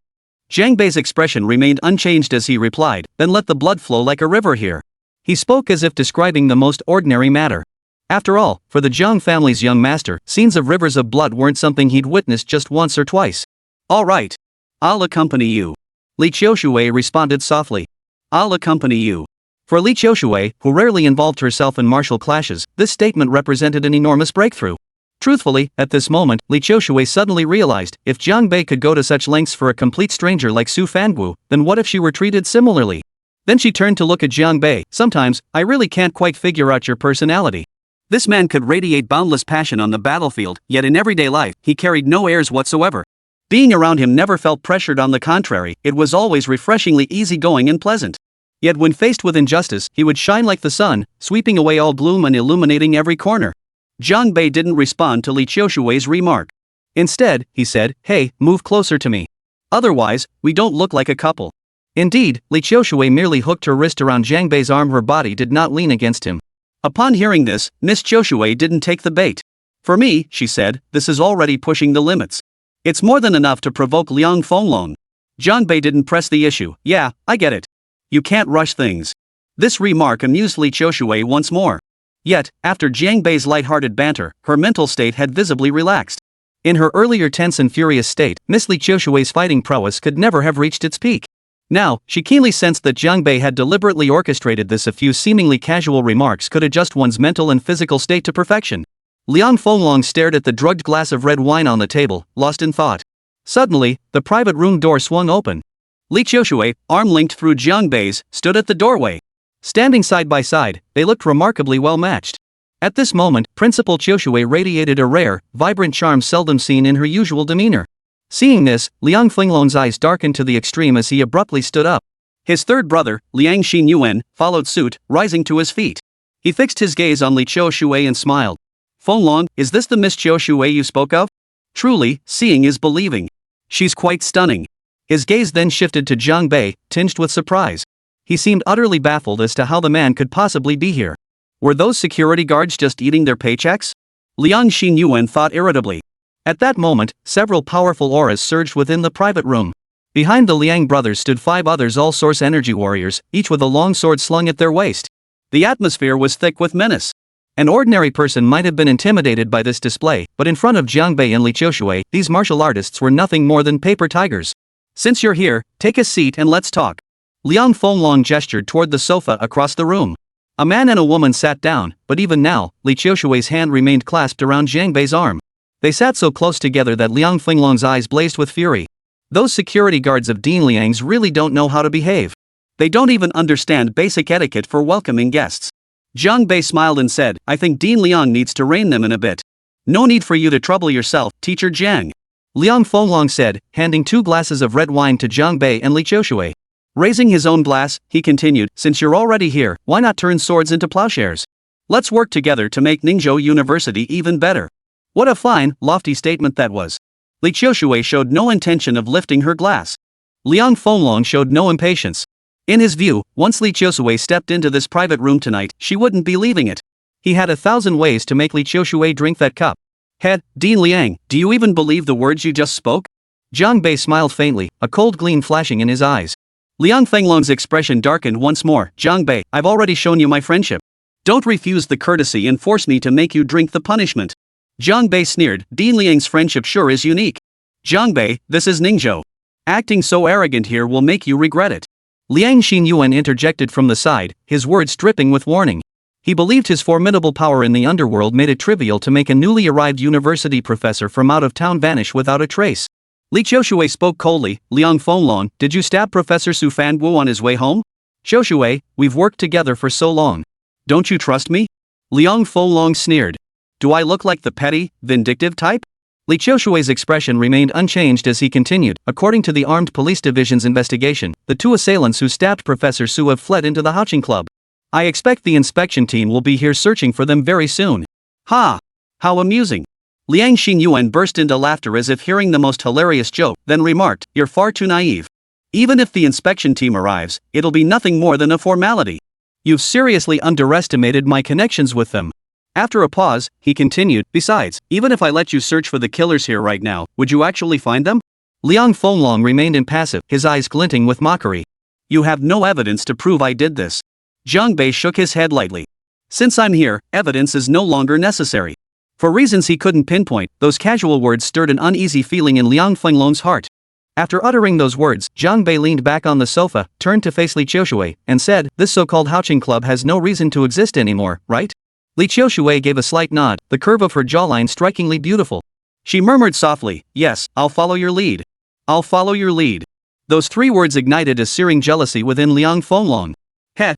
Jiang Bei's expression remained unchanged as he replied, "Then let the blood flow like a river here." He spoke as if describing the most ordinary matter. After all, for the Jiang family's young master, scenes of rivers of blood weren't something he'd witnessed just once or twice. "All right. I'll accompany you." Li Qiushui responded softly. "I'll accompany you." For Li Qiushui, who rarely involved herself in martial clashes, this statement represented an enormous breakthrough. Truthfully, at this moment, Li Qiushui suddenly realized, if Jiang Bei could go to such lengths for a complete stranger like Su Fangu, then what if she were treated similarly? Then she turned to look at Jiang Bei. "Sometimes, I really can't quite figure out your personality. This man could radiate boundless passion on the battlefield, yet in everyday life, he carried no airs whatsoever. Being around him never felt pressured, on the contrary, it was always refreshingly easygoing and pleasant. Yet when faced with injustice, he would shine like the sun, sweeping away all gloom and illuminating every corner. Jiang Bei didn't respond to Li Qiushui's remark. Instead, he said, "Hey, move closer to me. Otherwise, we don't look like a couple." Indeed, Li Qiushui merely hooked her wrist around Jiang Bei's arm. Her body did not lean against him. Upon hearing this, Miss Qiushui didn't take the bait. "For me," she said, "this is already pushing the limits. It's more than enough to provoke Liang Fenglong." Jiang Bei didn't press the issue. "Yeah, I get it. You can't rush things." This remark amused Li Qiushui once more. Yet, after Jiang Bei's light-hearted banter, her mental state had visibly relaxed. In her earlier tense and furious state, Miss Li Qiushui's fighting prowess could never have reached its peak. Now, she keenly sensed that Jiang Bei had deliberately orchestrated this. A few seemingly casual remarks could adjust one's mental and physical state to perfection. Liang Fenglong stared at the drugged glass of red wine on the table, lost in thought. Suddenly, the private room door swung open. Li Qiushui, arm linked through Jiang Bei's, stood at the doorway. Standing side by side, they looked remarkably well matched. At this moment, Principal Qiushui radiated a rare, vibrant charm seldom seen in her usual demeanor. Seeing this, Liang Fenglong's eyes darkened to the extreme as he abruptly stood up. His third brother, Liang Xinyuan, followed suit, rising to his feet. He fixed his gaze on Li Qiushui and smiled. "Fenglong, is this the Miss Qiushui you spoke of? Truly, seeing is believing. She's quite stunning." His gaze then shifted to Jiang Bei, tinged with surprise. He seemed utterly baffled as to how the man could possibly be here. Were those security guards just eating their paychecks? Liang Xinyuan thought irritably. At that moment, several powerful auras surged within the private room. Behind the Liang brothers stood 5 others, all source energy warriors, each with a long sword slung at their waist. The atmosphere was thick with menace. An ordinary person might have been intimidated by this display, but in front of Jiang Bei and Li Qiushui, these martial artists were nothing more than paper tigers. "Since you're here, take a seat and let's talk." Liang Fenglong gestured toward the sofa across the room. A man and a woman sat down, but even now, Li Qiushui's hand remained clasped around Jiang Bei's arm. They sat so close together that Liang Fenglong's eyes blazed with fury. Those security guards of Dean Liang's really don't know how to behave. They don't even understand basic etiquette for welcoming guests. Jiang Bei smiled and said, "I think Dean Liang needs to rein them in a bit." "No need for you to trouble yourself, Teacher Jiang," Liang Fenglong said, handing 2 glasses of red wine to Jiang Bei and Li Qiushui. Raising his own glass, he continued, "Since you're already here, why not turn swords into plowshares? Let's work together to make Ningzhou University even better." What a fine, lofty statement that was. Li Qiushui showed no intention of lifting her glass. Liang Fenglong showed no impatience. In his view, once Li Qiushui stepped into this private room tonight, she wouldn't be leaving it. He had 1,000 ways to make Li Qiushui drink that cup. "Head, Dean Liang, do you even believe the words you just spoke?" Jiang Bei smiled faintly, a cold gleam flashing in his eyes. Liang Fenglong's expression darkened once more. "Jiang Bei, I've already shown you my friendship. Don't refuse the courtesy and force me to make you drink the punishment." Jiang Bei sneered, "Dean Liang's friendship sure is unique. Jiang Bei, this is Ningzhou. Acting so arrogant here will make you regret it." Liang Xinyuan interjected from the side, his words dripping with warning. He believed his formidable power in the underworld made it trivial to make a newly arrived university professor from out of town vanish without a trace. Li Qiushui spoke coldly. "Liang Fenglong, did you stab Professor Su Fanguo on his way home?" "Qiushui, we've worked together for so long. Don't you trust me?" Liang Fenglong sneered. "Do I look like the petty, vindictive type?" Li Qiushui's expression remained unchanged as he continued. "According to the Armed Police Division's investigation, the 2 assailants who stabbed Professor Su have fled into the Haoqing Club. I expect the inspection team will be here searching for them very soon." "Ha! How amusing." Liang Xinyuan burst into laughter as if hearing the most hilarious joke, then remarked, "You're far too naive. Even if the inspection team arrives, it'll be nothing more than a formality. You've seriously underestimated my connections with them." After a pause, he continued, "Besides, even if I let you search for the killers here right now, would you actually find them?" Liang Fenglong remained impassive, his eyes glinting with mockery. "You have no evidence to prove I did this." Jiang Bei shook his head lightly. "Since I'm here, evidence is no longer necessary." For reasons he couldn't pinpoint, those casual words stirred an uneasy feeling in Liang Fenglong's heart. After uttering those words, Jiang Bei leaned back on the sofa, turned to face Li Qiushui, and said, "This so-called Haoqing Club has no reason to exist anymore, right?" Li Qiushui gave a slight nod, the curve of her jawline strikingly beautiful. She murmured softly, "Yes, I'll follow your lead. I'll follow your lead." Those 3 words ignited a searing jealousy within Liang Fenglong.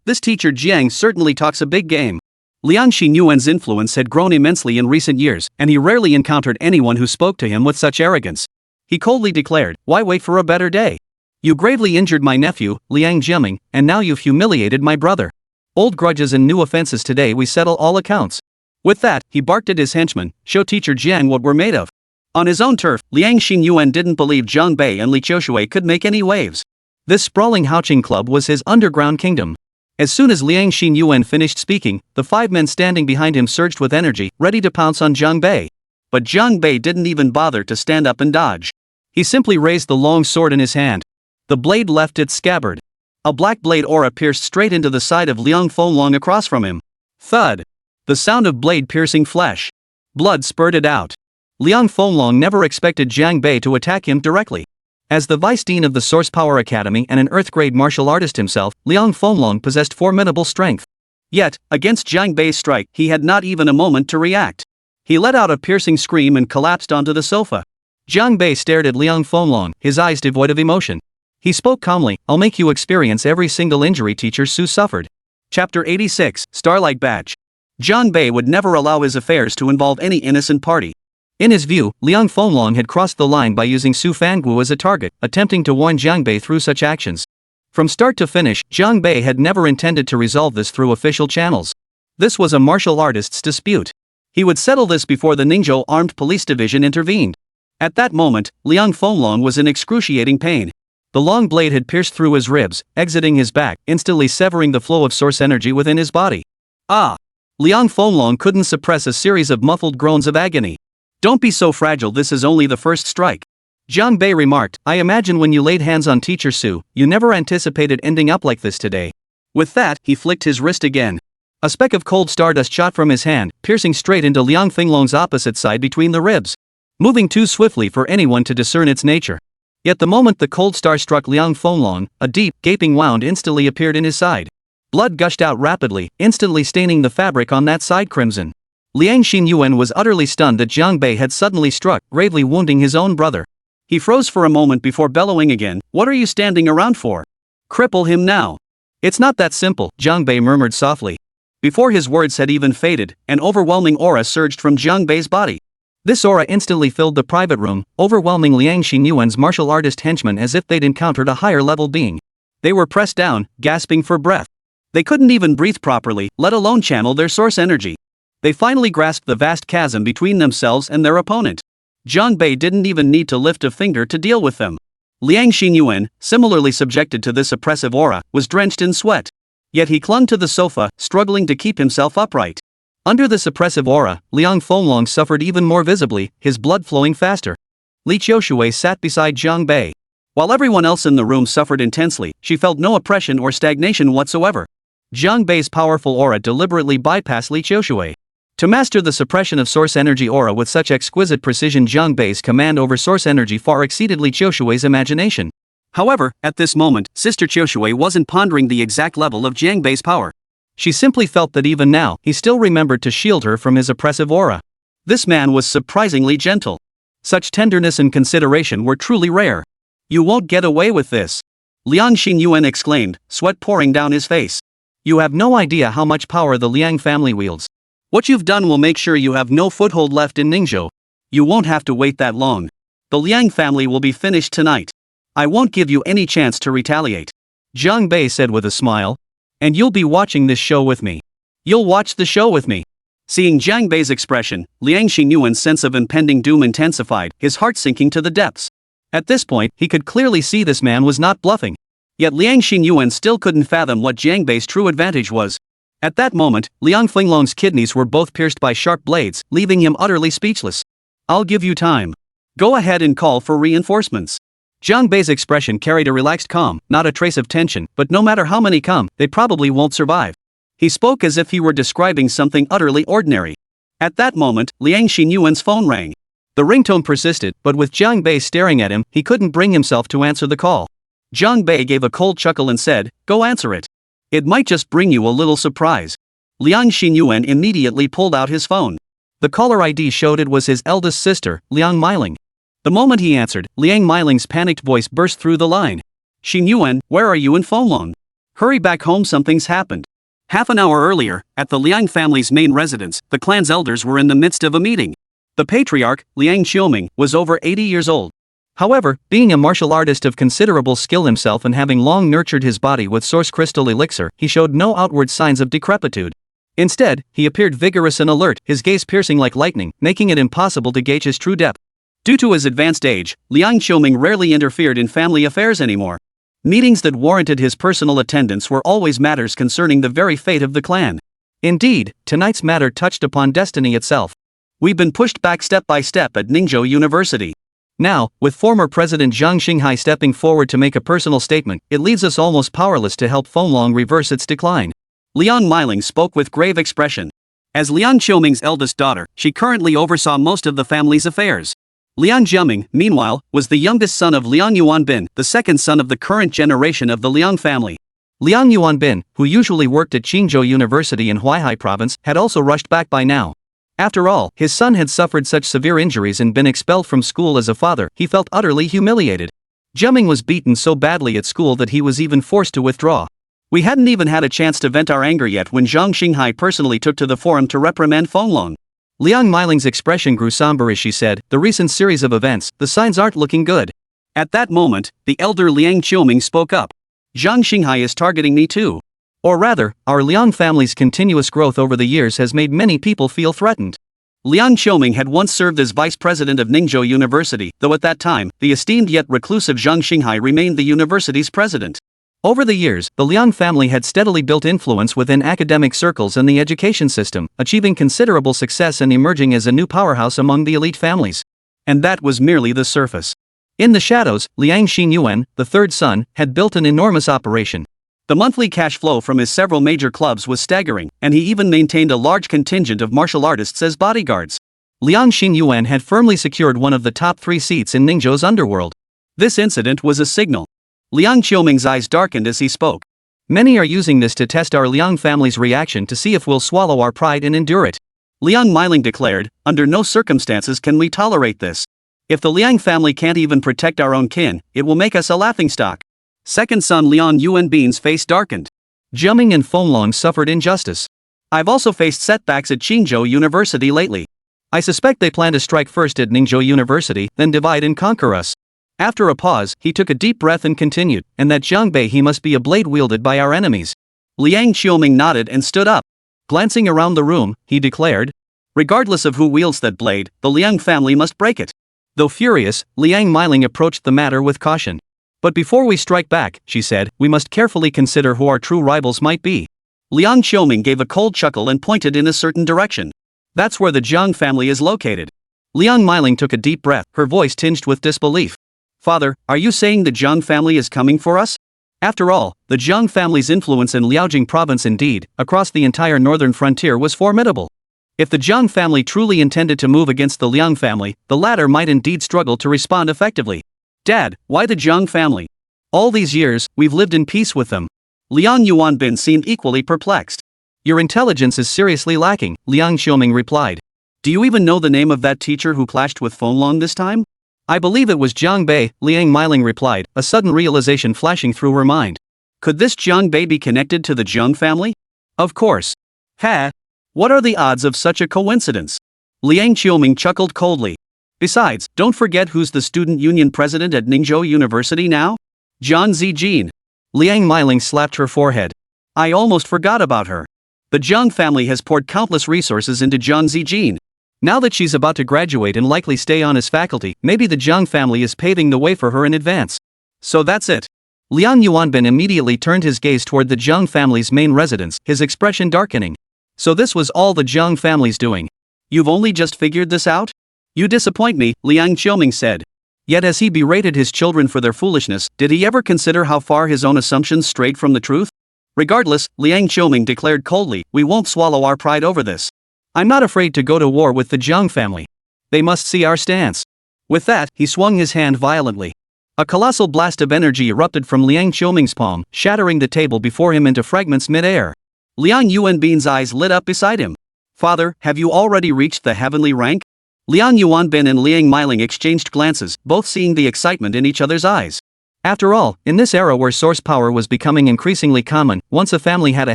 This teacher Jiang certainly talks a big game. Liang Xinyuan's influence had grown immensely in recent years, and he rarely encountered anyone who spoke to him with such arrogance. He coldly declared, "Why wait for a better day? You gravely injured my nephew, Liang Jiaming, and now you've humiliated my brother. Old grudges and new offenses, today we settle all accounts." With that, he barked at his henchmen, "Show teacher Jiang what we're made of." On his own turf, Liang Xinyuan didn't believe Zhang Bei and Li Qiushui could make any waves. This sprawling Haoqing club was his underground kingdom. As soon as Liang Xinyuan finished speaking, the 5 men standing behind him surged with energy, ready to pounce on Zhang Bei. But Zhang Bei didn't even bother to stand up and dodge. He simply raised the long sword in his hand. The blade left its scabbard. A black blade aura pierced straight into the side of Liang Fenglong across from him. Thud! The sound of blade piercing flesh. Blood spurted out. Liang Fenglong never expected Zhang Bei to attack him directly. As the vice dean of the Source Power Academy and an Earth-grade martial artist himself, Liang Fenglong possessed formidable strength. Yet, against Zhang Bei's strike, he had not even a moment to react. He let out a piercing scream and collapsed onto the sofa. Zhang Bei stared at Liang Fenglong, his eyes devoid of emotion. He spoke calmly, "I'll make you experience every single injury teacher Su suffered." Chapter 86, Starlight Badge. Zhang Bei would never allow his affairs to involve any innocent party. In his view, Liang Fenglong had crossed the line by using Su Fanggu as a target, attempting to warn Zhang Bei through such actions. From start to finish, Zhang Bei had never intended to resolve this through official channels. This was a martial artist's dispute. He would settle this before the Ningzhou Armed Police Division intervened. At that moment, Liang Fenglong was in excruciating pain. The long blade had pierced through his ribs, exiting his back, instantly severing the flow of source energy within his body. Ah! Liang Fenglong couldn't suppress a series of muffled groans of agony. "Don't be so fragile, this is only the first strike." Zhang Bei remarked, "I imagine when you laid hands on teacher Su, you never anticipated ending up like this today." With that, he flicked his wrist again. A speck of cold stardust shot from his hand, piercing straight into Liang Fenglong's opposite side between the ribs. Moving too swiftly for anyone to discern its nature. Yet the moment the cold star struck Liang Fenglong, a deep, gaping wound instantly appeared in his side. Blood gushed out rapidly, instantly staining the fabric on that side crimson. Liang Xinyuan was utterly stunned that Zhang Bei had suddenly struck, gravely wounding his own brother. He froze for a moment before bellowing again, "What are you standing around for? Cripple him now." "It's not that simple," Zhang Bei murmured softly. Before his words had even faded, an overwhelming aura surged from Zhang Bei's body. This aura instantly filled the private room, overwhelming Liang Xinyuan's martial artist henchmen as if they'd encountered a higher-level being. They were pressed down, gasping for breath. They couldn't even breathe properly, let alone channel their source energy. They finally grasped the vast chasm between themselves and their opponent. Zhang Bei didn't even need to lift a finger to deal with them. Liang Xinyuan, similarly subjected to this oppressive aura, was drenched in sweat. Yet he clung to the sofa, struggling to keep himself upright. Under this oppressive aura, Liang Fenglong suffered even more visibly, his blood flowing faster. Li Qiushui sat beside Zhang Bei. While everyone else in the room suffered intensely, she felt no oppression or stagnation whatsoever. Zhang Bei's powerful aura deliberately bypassed Li Qiushui. To master the suppression of source energy aura with such exquisite precision, Zhang Bei's command over source energy far exceeded Li Qiushui's imagination. However, at this moment, Sister Qiushui wasn't pondering the exact level of Zhang Bei's power. She simply felt that even now, he still remembered to shield her from his oppressive aura. This man was surprisingly gentle. Such tenderness and consideration were truly rare. "You won't get away with this," Liang Xinyuan exclaimed, sweat pouring down his face. "You have no idea how much power the Liang family wields. What you've done will make sure you have no foothold left in Ningzhou. You won't have to wait that long. The Liang family will be finished tonight. I won't give you any chance to retaliate," Zhang Bei said with a smile. "And you'll be watching this show with me. You'll watch the show with me." Seeing Zhang Bei's expression, Liang Xinyuan's sense of impending doom intensified, his heart sinking to the depths. At this point, he could clearly see this man was not bluffing. Yet Liang Xinyuan still couldn't fathom what Zhang Bei's true advantage was. At that moment, Liang Fenglong's kidneys were both pierced by sharp blades, leaving him utterly speechless. "I'll give you time. Go ahead and call for reinforcements." Zhang Bei's expression carried a relaxed calm, not a trace of tension, but no matter how many come, they probably won't survive. He spoke as if he were describing something utterly ordinary. At that moment, Liang Xinyuan's phone rang. The ringtone persisted, but with Zhang Bei staring at him, he couldn't bring himself to answer the call. Zhang Bei gave a cold chuckle and said, "Go answer it. It might just bring you a little surprise." Liang Xinyuan immediately pulled out his phone. The caller ID showed it was his eldest sister, Liang Meiling. The moment he answered, Liang Meiling's panicked voice burst through the line. "Xinyuan, where are you in Fenglong? Hurry back home, something's happened." Half an hour earlier, at the Liang family's main residence, the clan's elders were in the midst of a meeting. The patriarch, Liang Qiuming, was over 80 years old. However, being a martial artist of considerable skill himself and having long nurtured his body with source crystal elixir, he showed no outward signs of decrepitude. Instead, he appeared vigorous and alert, his gaze piercing like lightning, making it impossible to gauge his true depth. Due to his advanced age, Liang Xiuming rarely interfered in family affairs anymore. Meetings that warranted his personal attendance were always matters concerning the very fate of the clan. Indeed, tonight's matter touched upon destiny itself. We've been pushed back step by step at Ningzhou University. Now, with former President Zhang Xinghai stepping forward to make a personal statement, it leaves us almost powerless to help Fenlong reverse its decline. Liang Miling spoke with grave expression. As Liang Xiuming's eldest daughter, she currently oversaw most of the family's affairs. Liang Jiaming, meanwhile, was the youngest son of Liang Yuanbin, the second son of the current generation of the Liang family. Liang Yuanbin, who usually worked at Qingzhou University in Huaihai province, had also rushed back by now. After all, his son had suffered such severe injuries and been expelled from school as a father, he felt utterly humiliated. Jiaming was beaten so badly at school that he was even forced to withdraw. We hadn't even had a chance to vent our anger yet when Zhang Xinghai personally took to the forum to reprimand Fenlong. Liang Miling's expression grew somber as she said, "The recent series of events, the signs aren't looking good." At that moment, the elder Liang Qiuming spoke up. "Zhang Xinghai is targeting me too. Or rather, our Liang family's continuous growth over the years has made many people feel threatened." Liang Qiuming had once served as vice president of Ningzhou University, though at that time, the esteemed yet reclusive Zhang Xinghai remained the university's president. Over the years, the Liang family had steadily built influence within academic circles and the education system, achieving considerable success and emerging as a new powerhouse among the elite families. And that was merely the surface. In the shadows, Liang Xinyuan, the third son, had built an enormous operation. The monthly cash flow from his several major clubs was staggering, and he even maintained a large contingent of martial artists as bodyguards. Liang Xinyuan had firmly secured one of the top 3 seats in Ningzhou's underworld. This incident was a signal. Liang Qiuming's eyes darkened as he spoke. "Many are using this to test our Liang family's reaction to see if we'll swallow our pride and endure it." Liang Miling declared, "Under no circumstances can we tolerate this. If the Liang family can't even protect our own kin, it will make us a laughingstock." Second son Liang Yuanbin's face darkened. "Jiaming and Fenlong suffered injustice. I've also faced setbacks at Qingzhou University lately. I suspect they plan to strike first at Ningzhou University, then divide and conquer us." After a pause, he took a deep breath and continued, "And that Jiang Bei he must be a blade wielded by our enemies." Liang Qiuming nodded and stood up. Glancing around the room, he declared, "Regardless of who wields that blade, the Liang family must break it." Though furious, Liang Miling approached the matter with caution. "But before we strike back," she said, "we must carefully consider who our true rivals might be." Liang Qiuming gave a cold chuckle and pointed in a certain direction. "That's where the Jiang family is located." Liang Miling took a deep breath, her voice tinged with disbelief. "Father, are you saying the Jiang family is coming for us?" After all, the Jiang family's influence in Liaojing province indeed, across the entire northern frontier was formidable. If the Jiang family truly intended to move against the Liang family, the latter might indeed struggle to respond effectively. "Dad, why the Jiang family? All these years, we've lived in peace with them." Liang Yuanbin seemed equally perplexed. "Your intelligence is seriously lacking," Liang Qiuming replied. "Do you even know the name of that teacher who clashed with Fenlong this time?" "I believe it was Jiang Bei," Liang Miling replied, a sudden realization flashing through her mind. Could this Jiang Bei be connected to the Jiang family? Of course. Ha! What are the odds of such a coincidence? Liang Qiuming chuckled coldly. Besides, don't forget who's the student union president at Ningzhou University now? Zhang Zijin. Liang Miling slapped her forehead. I almost forgot about her. The Zhang family has poured countless resources into Zhang Zijin. Now that she's about to graduate and likely stay on as faculty, maybe the Zhang family is paving the way for her in advance. So that's it. Liang Yuanbin immediately turned his gaze toward the Zhang family's main residence, his expression darkening. So this was all the Zhang family's doing. You've only just figured this out? You disappoint me, Liang Qiuming said. Yet as he berated his children for their foolishness, did he ever consider how far his own assumptions strayed from the truth? Regardless, Liang Qiuming declared coldly, we won't swallow our pride over this. I'm not afraid to go to war with the Zhang family. They must see our stance. With that, he swung his hand violently. A colossal blast of energy erupted from Liang Qiuming's palm, shattering the table before him into fragments mid-air. Liang Yuanbin's eyes lit up beside him. Father, have you already reached the heavenly rank? Liang Yuanbin and Liang Miling exchanged glances, both seeing the excitement in each other's eyes. After all, in this era where source power was becoming increasingly common, once a family had a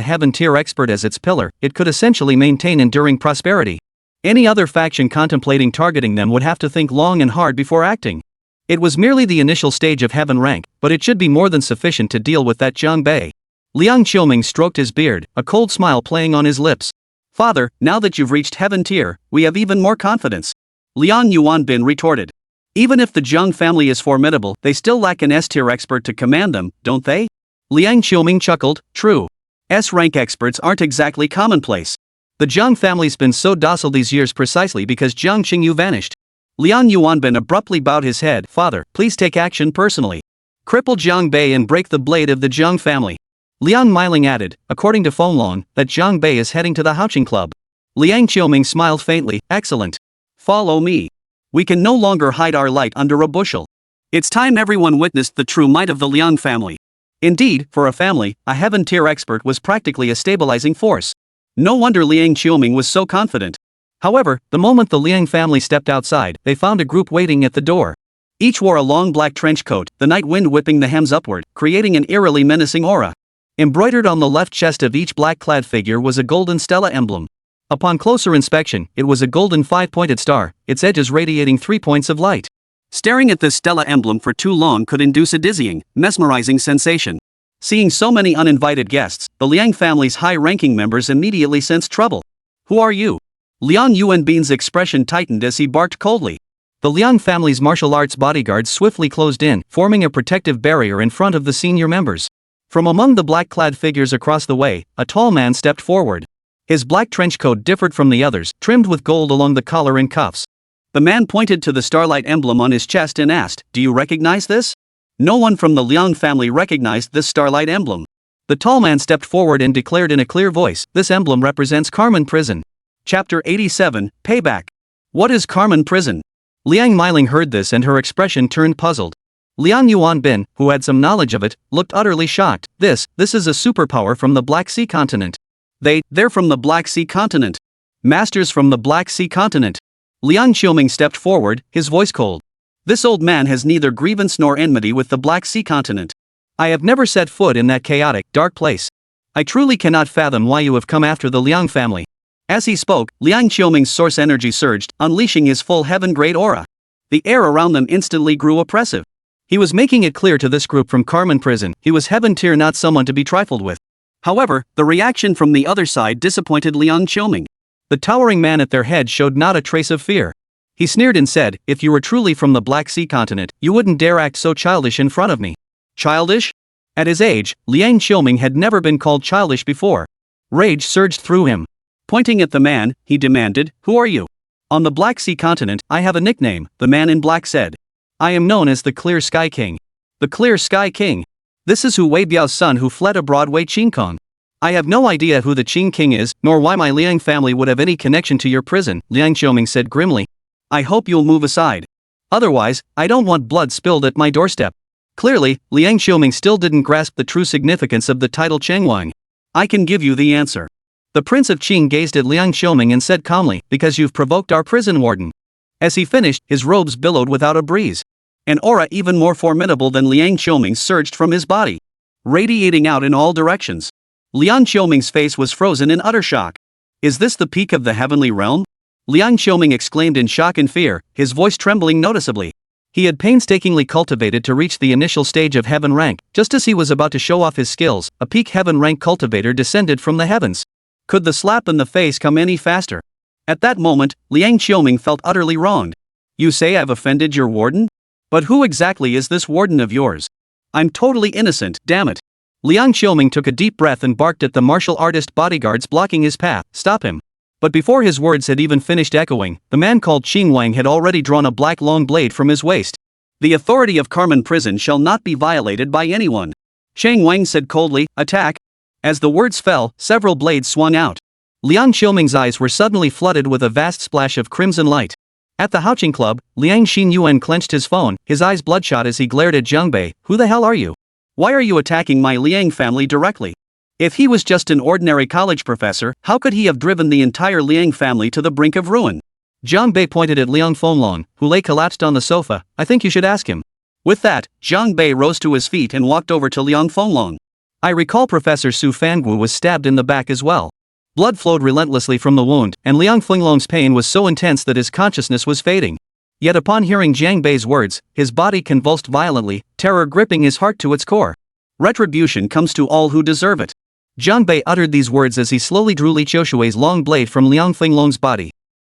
heaven-tier expert as its pillar, it could essentially maintain enduring prosperity. Any other faction contemplating targeting them would have to think long and hard before acting. It was merely the initial stage of heaven rank, but it should be more than sufficient to deal with that Jiang Bei. Liang Qiuming stroked his beard, a cold smile playing on his lips. Father, now that you've reached heaven tier, we have even more confidence. Liang Yuanbin retorted. Even if the Jiang family is formidable, they still lack an S-tier expert to command them, don't they? Liang Qiuming chuckled, true. S-rank experts aren't exactly commonplace. The Jiang family's been so docile these years precisely because Jiang Qingyu vanished. Liang Yuanbin abruptly bowed his head. Father, please take action personally. Cripple Jiang Bei and break the blade of the Jiang family. Liang Miling added, according to Fenglong, that Jiang Bei is heading to the Haoqing Club. Liang Qiuming smiled faintly. Excellent. Follow me. We can no longer hide our light under a bushel. It's time everyone witnessed the true might of the Liang family. Indeed, for a family, a heaven-tier expert was practically a stabilizing force. No wonder Liang Qiuming was so confident. However, the moment the Liang family stepped outside, they found a group waiting at the door. Each wore a long black trench coat, the night wind whipping the hems upward, creating an eerily menacing aura. Embroidered on the left chest of each black-clad figure was a golden stella emblem. Upon closer inspection, it was a golden 5-pointed star, its edges radiating 3 points of light. Staring at this stella emblem for too long could induce a dizzying, mesmerizing sensation. Seeing so many uninvited guests, the Liang family's high-ranking members immediately sensed trouble. Who are you? Liang Yuanbin's expression tightened as he barked coldly. The Liang family's martial arts bodyguards swiftly closed in, forming a protective barrier in front of the senior members. From among the black-clad figures across the way, a tall man stepped forward. His black trench coat differed from the others, trimmed with gold along the collar and cuffs. The man pointed to the starlight emblem on his chest and asked, "Do you recognize this?" No one from the Liang family recognized this starlight emblem. The tall man stepped forward and declared in a clear voice, "This emblem represents Carmen Prison." Chapter 87, Payback. What is Carmen Prison? Liang Miling heard this and her expression turned puzzled. Liang Yuanbin, who had some knowledge of it, looked utterly shocked. This is a superpower from the Black Sea continent. They're from the Black Sea continent. Masters from the Black Sea continent. Liang Qiuming stepped forward, his voice cold. This old man has neither grievance nor enmity with the Black Sea continent. I have never set foot in that chaotic, dark place. I truly cannot fathom why you have come after the Liang family. As he spoke, Liang Qiuming's source energy surged, unleashing his full heaven-grade aura. The air around them instantly grew oppressive. He was making it clear to this group from Carmen Prison, he was heaven tier, not someone to be trifled with. However, the reaction from the other side disappointed Liang Qiuming. The towering man at their head showed not a trace of fear. He sneered and said, "If you were truly from the Black Sea continent, you wouldn't dare act so childish in front of me." Childish? At his age, Liang Qiuming had never been called childish before. Rage surged through him. Pointing at the man, he demanded, "Who are you?" "On the Black Sea continent, I have a nickname," the man in black said. "I am known as the Clear Sky King." The Clear Sky King. This is Hu Weibiao's son who fled abroad, Wei Qingkong. I have no idea who the Qing King is, nor why my Liang family would have any connection to your prison, Liang Qiuming said grimly. I hope you'll move aside. Otherwise, I don't want blood spilled at my doorstep. Clearly, Liang Qiuming still didn't grasp the true significance of the title Chengwang. I can give you the answer. The Prince of Qing gazed at Liang Qiuming and said calmly, "Because you've provoked our prison warden." As he finished, his robes billowed without a breeze. An aura even more formidable than Liang Qiuming's surged from his body, radiating out in all directions. Liang Qiuming's face was frozen in utter shock. Is this the peak of the heavenly realm? Liang Qiuming exclaimed in shock and fear, his voice trembling noticeably. He had painstakingly cultivated to reach the initial stage of heaven rank. Just as he was about to show off his skills, a peak heaven rank cultivator descended from the heavens. Could the slap in the face come any faster? At that moment, Liang Qiuming felt utterly wronged. You say I've offended your warden? But who exactly is this warden of yours? I'm totally innocent, damn it. Liang Qiuming took a deep breath and barked at the martial artist bodyguards blocking his path, "Stop him." But before his words had even finished echoing, the man called Qing Wang had already drawn a black long blade from his waist. The authority of Carmen Prison shall not be violated by anyone. Shang Wang said coldly, "Attack." As the words fell, several blades swung out. Liang Qiuming's eyes were suddenly flooded with a vast splash of crimson light. At the Haoqing Club, Liang Xinyuan clenched his phone, his eyes bloodshot as he glared at Jiang Bei. Who the hell are you? Why are you attacking my Liang family directly? If he was just an ordinary college professor, how could he have driven the entire Liang family to the brink of ruin? Jiang Bei pointed at Liang Fenglong, who lay collapsed on the sofa. I think you should ask him. With that, Jiang Bei rose to his feet and walked over to Liang Fenglong. I recall Professor Su Fangu was stabbed in the back as well. Blood flowed relentlessly from the wound, and Liang Fenglong's pain was so intense that his consciousness was fading. Yet upon hearing Jiang Bei's words, his body convulsed violently, terror gripping his heart to its core. Retribution comes to all who deserve it. Jiang Bei uttered these words as he slowly drew Li Qiushui's long blade from Liang Fenglong's body.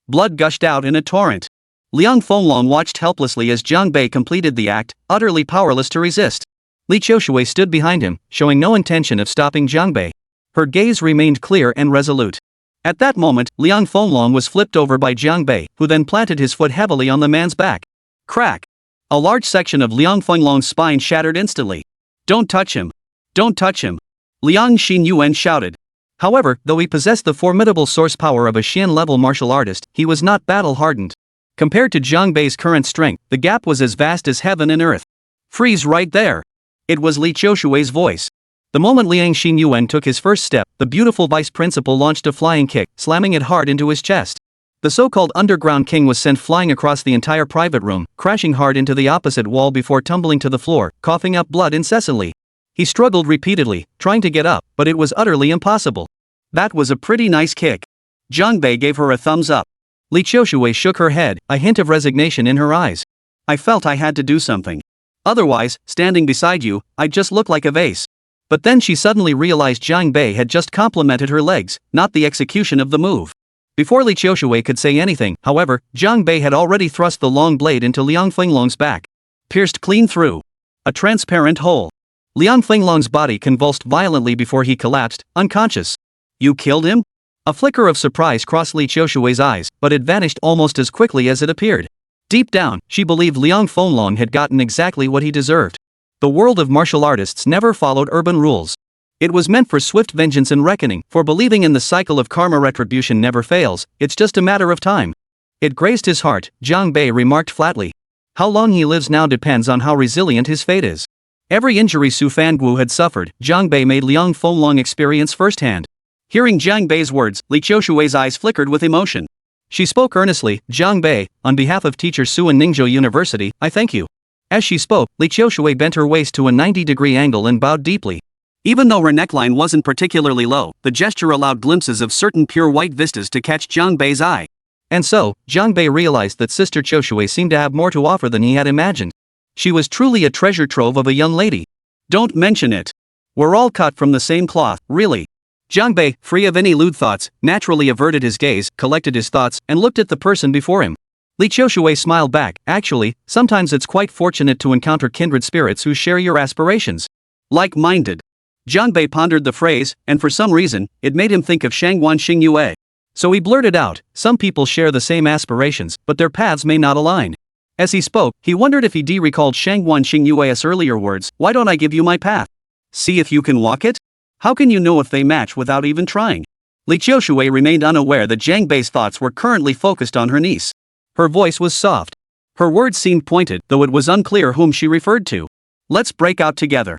Blood gushed out in a torrent. Liang Fenglong watched helplessly as Jiang Bei completed the act, utterly powerless to resist. Li Qiushui stood behind him, showing no intention of stopping Jiang Bei. Her gaze remained clear and resolute. At that moment, Liang Fenglong was flipped over by Jiang Bei, who then planted his foot heavily on the man's back. Crack! A large section of Liang Fenglong's spine shattered instantly. "Don't touch him! Don't touch him!" Liang Xinyuan shouted. However, though he possessed the formidable source power of a Xian-level martial artist, he was not battle-hardened. Compared to Jiang Bei's current strength, the gap was as vast as heaven and earth. "Freeze right there!" It was Li Qiushui's voice. The moment Liang Xinyuan took his first step, the beautiful vice principal launched a flying kick, slamming it hard into his chest. The so-called underground king was sent flying across the entire private room, crashing hard into the opposite wall before tumbling to the floor, coughing up blood incessantly. He struggled repeatedly, trying to get up, but it was utterly impossible. "That was a pretty nice kick." Jiang Bei gave her a thumbs up. Li Qiushui shook her head, a hint of resignation in her eyes. "I felt I had to do something. Otherwise, standing beside you, I'd just look like a vase." But then she suddenly realized Jiang Bei had just complimented her legs, not the execution of the move. Before Li Qiushui could say anything, however, Jiang Bei had already thrust the long blade into Liang Fenglong's back. Pierced clean through. A transparent hole. Liang Fenglong's body convulsed violently before he collapsed, unconscious. "You killed him?" A flicker of surprise crossed Li Qiushui's eyes, but it vanished almost as quickly as it appeared. Deep down, she believed Liang Fenglong had gotten exactly what he deserved. The world of martial artists never followed urban rules. It was meant for swift vengeance and reckoning, for believing in the cycle of karma retribution never fails, it's just a matter of time. It grazed his heart, Jiang Bei remarked flatly. How long he lives now depends on how resilient his fate is. Every injury Su Fangu had suffered, Jiang Bei made Liang Fenglong experience firsthand. Hearing Jiang Bei's words, Li Qiushui's eyes flickered with emotion. She spoke earnestly, "Jiang Bei, on behalf of teacher Su in Ningzhou University, I thank you." As she spoke, Li Qiushui bent her waist to a 90-degree angle and bowed deeply. Even though her neckline wasn't particularly low, the gesture allowed glimpses of certain pure white vistas to catch Jiang Bei's eye. And so, Jiang Bei realized that Sister Qiushui seemed to have more to offer than he had imagined. She was truly a treasure trove of a young lady. "Don't mention it. We're all cut from the same cloth, really." Jiang Bei, free of any lewd thoughts, naturally averted his gaze, collected his thoughts, and looked at the person before him. Li Qiushui smiled back. "Actually, sometimes it's quite fortunate to encounter kindred spirits who share your aspirations." Like-minded. Jiang Bei pondered the phrase, and for some reason, it made him think of Shangguan Xingyue. So he blurted out, "Some people share the same aspirations, but their paths may not align." As he spoke, he wondered if he recalled Shangguan Xingyue's earlier words, "Why don't I give you my path? See if you can walk it? How can you know if they match without even trying?" Li Qiushui remained unaware that Jiang Bei's thoughts were currently focused on her niece. Her voice was soft. Her words seemed pointed, though it was unclear whom she referred to. "Let's break out together."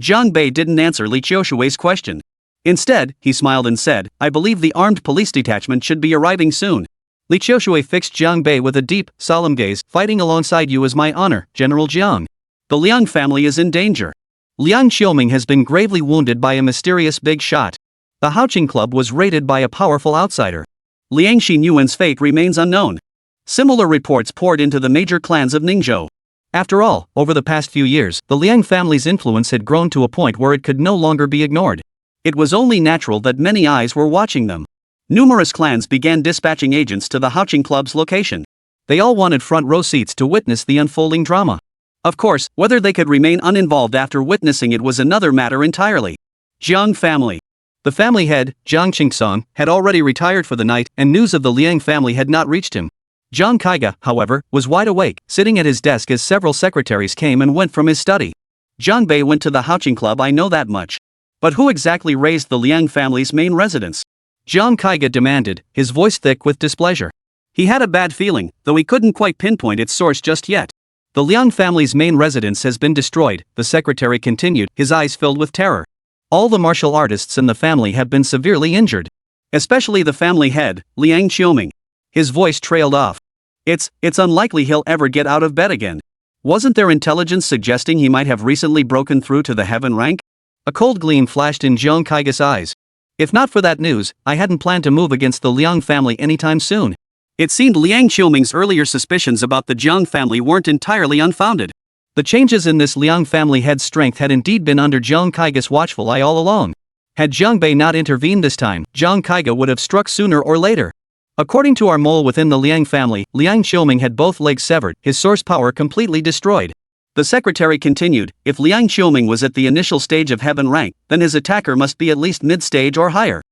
Jiang Bei didn't answer Li Qiushui's question. Instead, he smiled and said, "I believe the armed police detachment should be arriving soon." Li Qiushui fixed Jiang Bei with a deep, solemn gaze. "Fighting alongside you is my honor, General Jiang." "The Liang family is in danger." "Liang Xiuming has been gravely wounded by a mysterious big shot." "The Haoqing Club was raided by a powerful outsider." "Liang Xinyuan's fate remains unknown." Similar reports poured into the major clans of Ningzhou. After all, over the past few years, the Liang family's influence had grown to a point where it could no longer be ignored. It was only natural that many eyes were watching them. Numerous clans began dispatching agents to the Haoqing Club's location. They all wanted front row seats to witness the unfolding drama. Of course, whether they could remain uninvolved after witnessing it was another matter entirely. Jiang family. The family head, Jiang Qingsong, had already retired for the night, and news of the Liang family had not reached him. Jiang Kaiga, however, was wide awake, sitting at his desk as several secretaries came and went from his study. "Jiang Bei went to the Haoqing Club, I know that much. But who exactly raised the Liang family's main residence?" Jiang Kaiga demanded, his voice thick with displeasure. He had a bad feeling, though he couldn't quite pinpoint its source just yet. "The Liang family's main residence has been destroyed," the secretary continued, his eyes filled with terror. "All the martial artists in the family have been severely injured. Especially the family head, Liang Xiuming." His voice trailed off. It's unlikely he'll ever get out of bed again. Wasn't there intelligence suggesting he might have recently broken through to the heaven rank?" A cold gleam flashed in Jiang Kaiga's eyes. "If not for that news, I hadn't planned to move against the Liang family anytime soon." It seemed Liang Qiuming's earlier suspicions about the Jiang family weren't entirely unfounded. The changes in this Liang family head's strength had indeed been under Jiang Kaiga's watchful eye all along. Had Jiang Bei not intervened this time, Jiang Kaiga would have struck sooner or later. According to our mole within the Liang family, Liang Qiuming had both legs severed, his source power completely destroyed. The secretary continued, if Liang Qiuming was at the initial stage of heaven rank, then his attacker must be at least mid-stage or higher.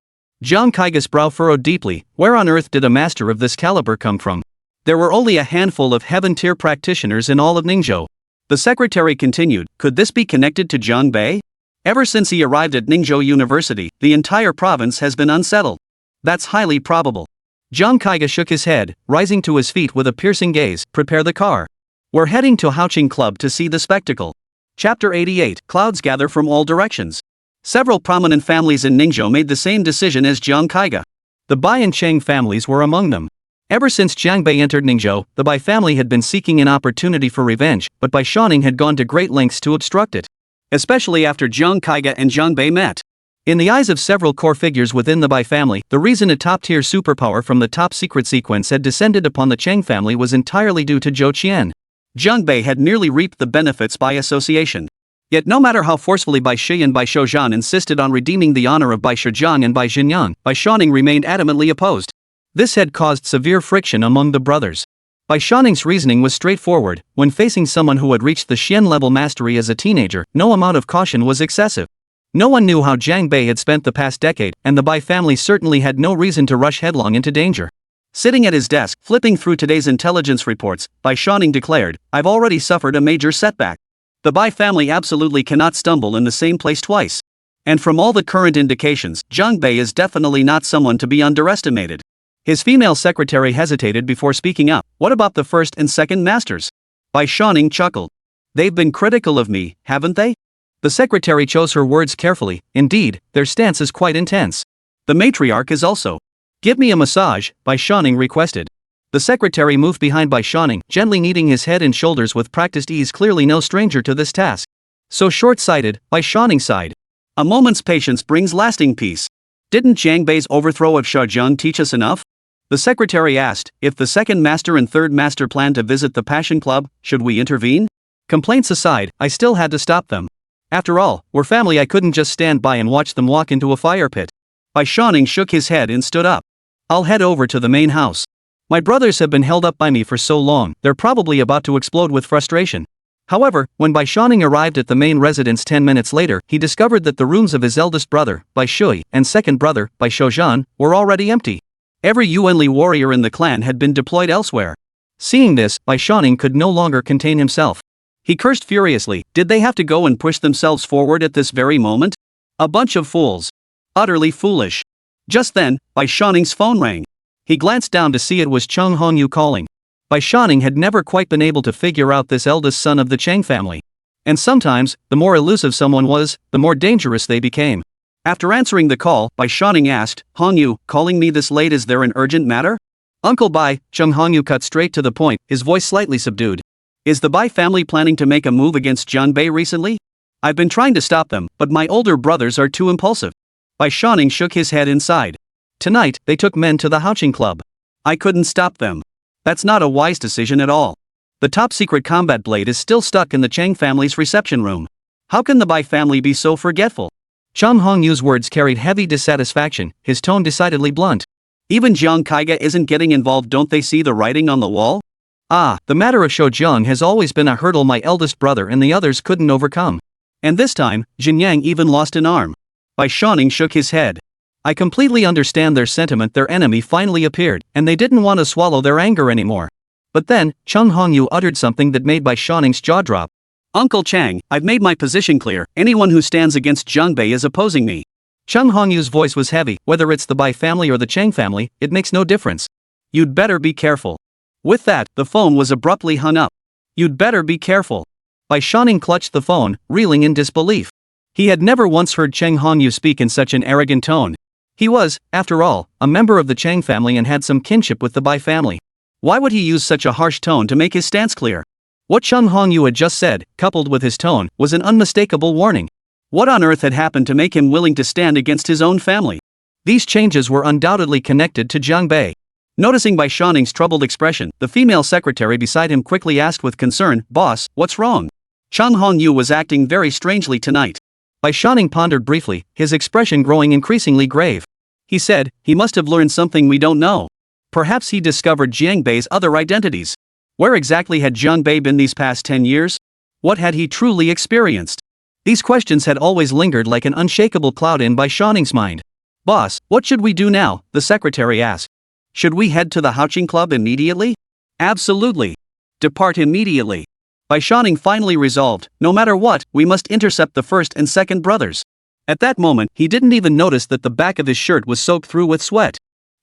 Jiang Kaiga's brow furrowed deeply. Where on earth did a master of this caliber come from? There were only a handful of heaven-tier practitioners in all of Ningzhou. The secretary continued, could this be connected to Jiang Bei? Ever since he arrived at Ningzhou University, the entire province has been unsettled. That's highly probable. Jiang Kaiga shook his head, rising to his feet with a piercing gaze. Prepare the car. We're heading to Haoqing Club to see the spectacle. Chapter 88. Clouds gather from all directions. Several prominent families in Ningzhou made the same decision as Jiang Kaiga. The Bai and Cheng families were among them. Ever since Jiang Bei entered Ningzhou, the Bai family had been seeking an opportunity for revenge, but Bai Shaning had gone to great lengths to obstruct it. Especially after Jiang Kaiga and Jiang Bei met. In the eyes of several core figures within the Bai family, the reason a top-tier superpower from the top secret sequence had descended upon the Cheng family was entirely due to Zhou Qian. Jiang Bei had nearly reaped the benefits by association. Yet no matter how forcefully Bai Shi and Bai Shouzhan insisted on redeeming the honor of Bai Shijiang and Bai Xinyan, Bai Shaning remained adamantly opposed. This had caused severe friction among the brothers. Bai Shaning's reasoning was straightforward. When facing someone who had reached the Xian level mastery as a teenager, no amount of caution was excessive. No one knew how Jiang Bei had spent the past decade, and the Bai family certainly had no reason to rush headlong into danger. Sitting at his desk, flipping through today's intelligence reports, Bai Shaning declared, I've already suffered a major setback. The Bai family absolutely cannot stumble in the same place twice. And from all the current indications, Jiang Bei is definitely not someone to be underestimated. His female secretary hesitated before speaking up. What about the first and second masters? Bai Shaning chuckled. They've been critical of me, haven't they? The secretary chose her words carefully. Indeed, their stance is quite intense. The matriarch is also. Give me a massage, Bai Shaning requested. The secretary moved behind Bai Shaning, gently kneading his head and shoulders with practiced ease, clearly no stranger to this task. So short-sighted, Bai Shaning sighed. A moment's patience brings lasting peace. Didn't Jiang Bei's overthrow of Shajiang teach us enough? The secretary asked, if the second master and third master plan to visit the Passion Club, should we intervene? Complaints aside, I still had to stop them. After all, we're family, I couldn't just stand by and watch them walk into a fire pit. Bai Shaning shook his head and stood up. I'll head over to the main house. My brothers have been held up by me for so long, they're probably about to explode with frustration. However, when Bai Shaning arrived at the main residence 10 minutes later, he discovered that the rooms of his eldest brother, Bai Shui, and second brother, Bai Shouzhan, were already empty. Every Yuanli warrior in the clan had been deployed elsewhere. Seeing this, Bai Shaning could no longer contain himself. He cursed furiously. Did they have to go and push themselves forward at this very moment? A bunch of fools. Utterly foolish. Just then, Bai Shaning's phone rang. He glanced down to see it was Cheng Hongyu calling. Bai Shaning had never quite been able to figure out this eldest son of the Cheng family. And sometimes, the more elusive someone was, the more dangerous they became. After answering the call, Bai Shaning asked, Hongyu, calling me this late, is there an urgent matter? Uncle Bai, Cheng Hongyu cut straight to the point, his voice slightly subdued. Is the Bai family planning to make a move against Jiang Bei recently? I've been trying to stop them, but my older brothers are too impulsive. Bai Shaning shook his head inside. Tonight, they took men to the Haoqing Club. I couldn't stop them. That's not a wise decision at all. The top secret combat blade is still stuck in the Cheng family's reception room. How can the Bai family be so forgetful? Cheng Hongyu's words carried heavy dissatisfaction, his tone decidedly blunt. Even Jiang Kaiga isn't getting involved, don't they see the writing on the wall? The matter of Shoujiang has always been a hurdle my eldest brother and the others couldn't overcome. And this time, Jinyang even lost an arm. Bai Shaning shook his head. I completely understand their sentiment. Their enemy finally appeared, and they didn't want to swallow their anger anymore. But then, Cheng Hongyu uttered something that made Bai Shaning's jaw drop. Uncle Chang, I've made my position clear. Anyone who stands against Jiang Bei is opposing me. Cheng Hongyu's voice was heavy. Whether it's the Bai family or the Cheng family, it makes no difference. You'd better be careful. With that, the phone was abruptly hung up. You'd better be careful. Bai Shaning clutched the phone, reeling in disbelief. He had never once heard Cheng Hongyu speak in such an arrogant tone. He was, after all, a member of the Cheng family and had some kinship with the Bai family. Why would he use such a harsh tone to make his stance clear? What Cheng Hongyu had just said, coupled with his tone, was an unmistakable warning. What on earth had happened to make him willing to stand against his own family? These changes were undoubtedly connected to Jiang Bei. Noticing Bai Shaning's troubled expression, the female secretary beside him quickly asked with concern, "Boss, what's wrong? Chang Hongyu was acting very strangely tonight." Bai Shanning pondered briefly, his expression growing increasingly grave. He said, "He must have learned something we don't know. Perhaps he discovered Jiang Bei's other identities. Where exactly had Jiang Bei been these past 10 years? What had he truly experienced?" These questions had always lingered like an unshakable cloud in Bai Shanning's mind. "Boss, what should we do now?" the secretary asked. "Should we head to the Houching Club immediately?" "Absolutely. Depart immediately." Bai Shanning finally resolved, no matter what, we must intercept the first and second brothers. At that moment, he didn't even notice that the back of his shirt was soaked through with sweat.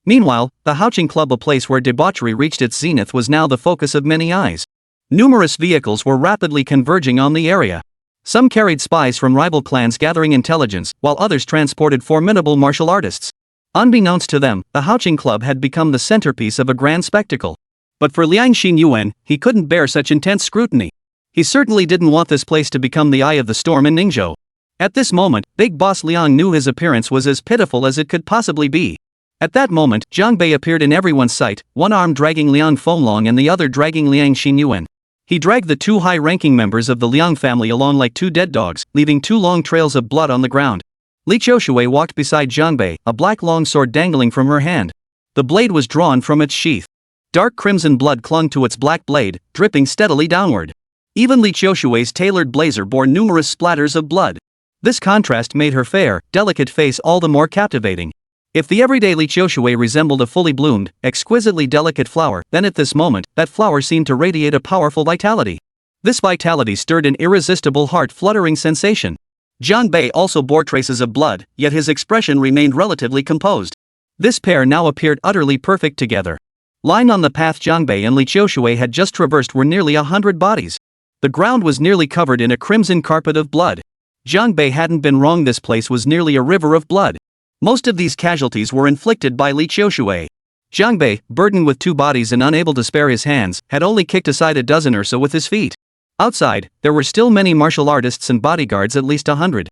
Meanwhile, the Houching Club, a place where debauchery reached its zenith, was now the focus of many eyes. Numerous vehicles were rapidly converging on the area. Some carried spies from rival clans gathering intelligence, while others transported formidable martial artists. Unbeknownst to them, the Houching Club had become the centerpiece of a grand spectacle. But for Liang Xinyuan, he couldn't bear such intense scrutiny. He certainly didn't want this place to become the eye of the storm in Ningzhou. At this moment, Big Boss Liang knew his appearance was as pitiful as it could possibly be. At that moment, Jiang Bei appeared in everyone's sight, one arm dragging Liang Fenglong and the other dragging Liang Xinyuan. He dragged the two high-ranking members of the Liang family along like two dead dogs, leaving two long trails of blood on the ground. Li Qiushui walked beside Jiang Bei, a black long sword dangling from her hand. The blade was drawn from its sheath. Dark crimson blood clung to its black blade, dripping steadily downward. Even Li Qiushui's tailored blazer bore numerous splatters of blood. This contrast made her fair, delicate face all the more captivating. If the everyday Li Qiushui resembled a fully bloomed, exquisitely delicate flower, then at this moment, that flower seemed to radiate a powerful vitality. This vitality stirred an irresistible heart-fluttering sensation. Jiang Bei also bore traces of blood, yet his expression remained relatively composed. This pair now appeared utterly perfect together. Lying on the path Jiang Bei and Li Qiushui had just traversed were nearly 100 bodies. The ground was nearly covered in a crimson carpet of blood. Jiang Bei hadn't been wrong, this place was nearly a river of blood. Most of these casualties were inflicted by Li Qiushui. Jiang Bei, burdened with two bodies and unable to spare his hands, had only kicked aside a dozen or so with his feet. Outside, there were still many martial artists and bodyguards, at least 100.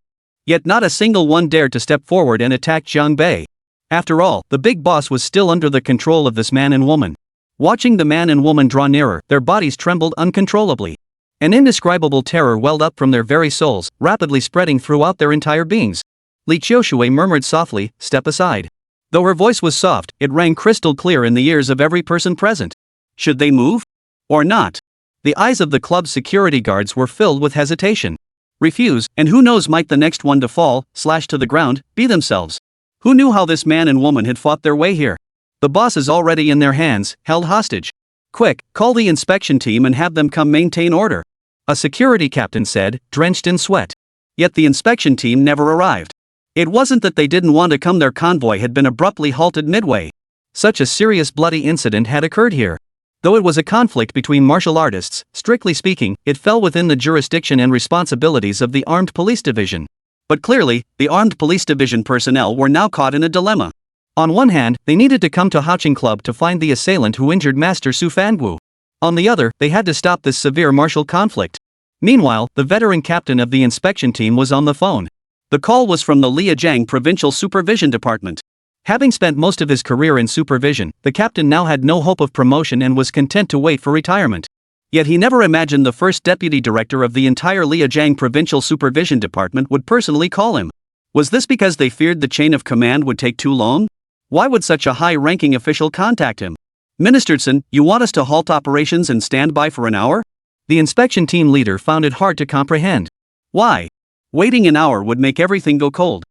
Yet not a single one dared to step forward and attack Jiang Bei. After all, the big boss was still under the control of this man and woman. Watching the man and woman draw nearer, their bodies trembled uncontrollably. An indescribable terror welled up from their very souls, rapidly spreading throughout their entire beings. Li Qiushui murmured softly, "Step aside." Though her voice was soft, it rang crystal clear in the ears of every person present. Should they move? Or not? The eyes of the club's security guards were filled with hesitation. Refuse, and who knows, might the next one to fall, slash to the ground, be themselves. Who knew how this man and woman had fought their way here? The boss is already in their hands, held hostage. Quick, call the inspection team and have them come maintain order. A security captain said, drenched in sweat. Yet the inspection team never arrived. It wasn't that they didn't want to come, their convoy had been abruptly halted midway. Such a serious bloody incident had occurred here. Though it was a conflict between martial artists, strictly speaking, it fell within the jurisdiction and responsibilities of the Armed Police Division. But clearly, the Armed Police Division personnel were now caught in a dilemma. On one hand, they needed to come to Houching Club to find the assailant who injured Master Su Fangu. On the other, they had to stop this severe martial conflict. Meanwhile, the veteran captain of the inspection team was on the phone. The call was from the Liajiang Provincial Supervision Department. Having spent most of his career in supervision, the captain now had no hope of promotion and was content to wait for retirement. Yet he never imagined the first deputy director of the entire Liajiang Provincial Supervision Department would personally call him. Was this because they feared the chain of command would take too long? Why would such a high-ranking official contact him? "Ministerson, you want us to halt operations and stand by for an hour?" The inspection team leader found it hard to comprehend. Why? Waiting an hour would make everything go cold.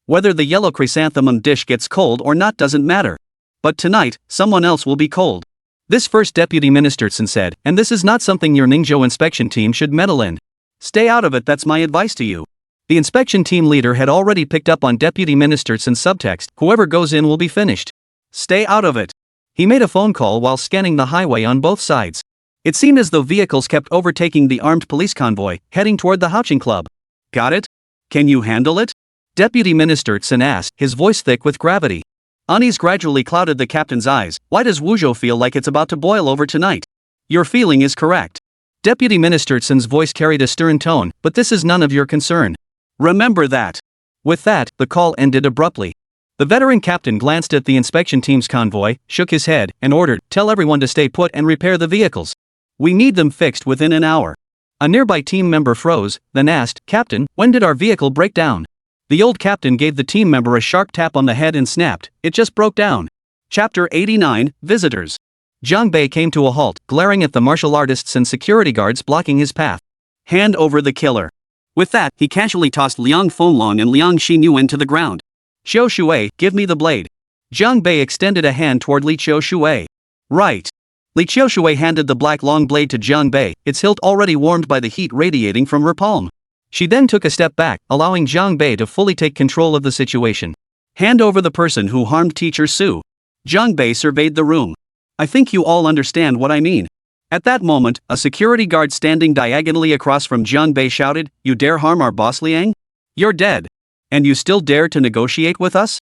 Whether the yellow chrysanthemum dish gets cold or not doesn't matter. But tonight, someone else will be cold. This first deputy Ministerson said, and this is not something your Ningzhou inspection team should meddle in. Stay out of it, that's my advice to you. The inspection team leader had already picked up on Deputy Ministerson's subtext, whoever goes in will be finished. Stay out of it. He made a phone call while scanning the highway on both sides. It seemed as though vehicles kept overtaking the armed police convoy, heading toward the Houching Club. Got it? Can you handle it? Deputy Ministerson asked, his voice thick with gravity. Unease gradually clouded the captain's eyes. Why does Wuzhou feel like it's about to boil over tonight? Your feeling is correct. Deputy Ministerson's voice carried a stern tone, but this is none of your concern. Remember that. With that, the call ended abruptly. The veteran captain glanced at the inspection team's convoy, shook his head, and ordered, "Tell everyone to stay put and repair the vehicles. We need them fixed within an hour." A nearby team member froze, then asked, "Captain, when did our vehicle break down?" The old captain gave the team member a sharp tap on the head and snapped, "It just broke down." Chapter 89, Visitors. Jiang Bei came to a halt, glaring at the martial artists and security guards blocking his path. "Hand over the killer." With that, he casually tossed Liang Fenlong and Liang Xinyuan to the ground. "Xiao Shui, give me the blade." Jiang Bei extended a hand toward Li Xiao Shui. "Right." Li Xiao Shui handed the black long blade to Jiang Bei, its hilt already warmed by the heat radiating from her palm. She then took a step back, allowing Jiang Bei to fully take control of the situation. "Hand over the person who harmed Teacher Su." Jiang Bei surveyed the room. "I think you all understand what I mean." At that moment, a security guard standing diagonally across from Jiang Bei shouted, "You dare harm our boss Liang? You're dead. And you still dare to negotiate with us?"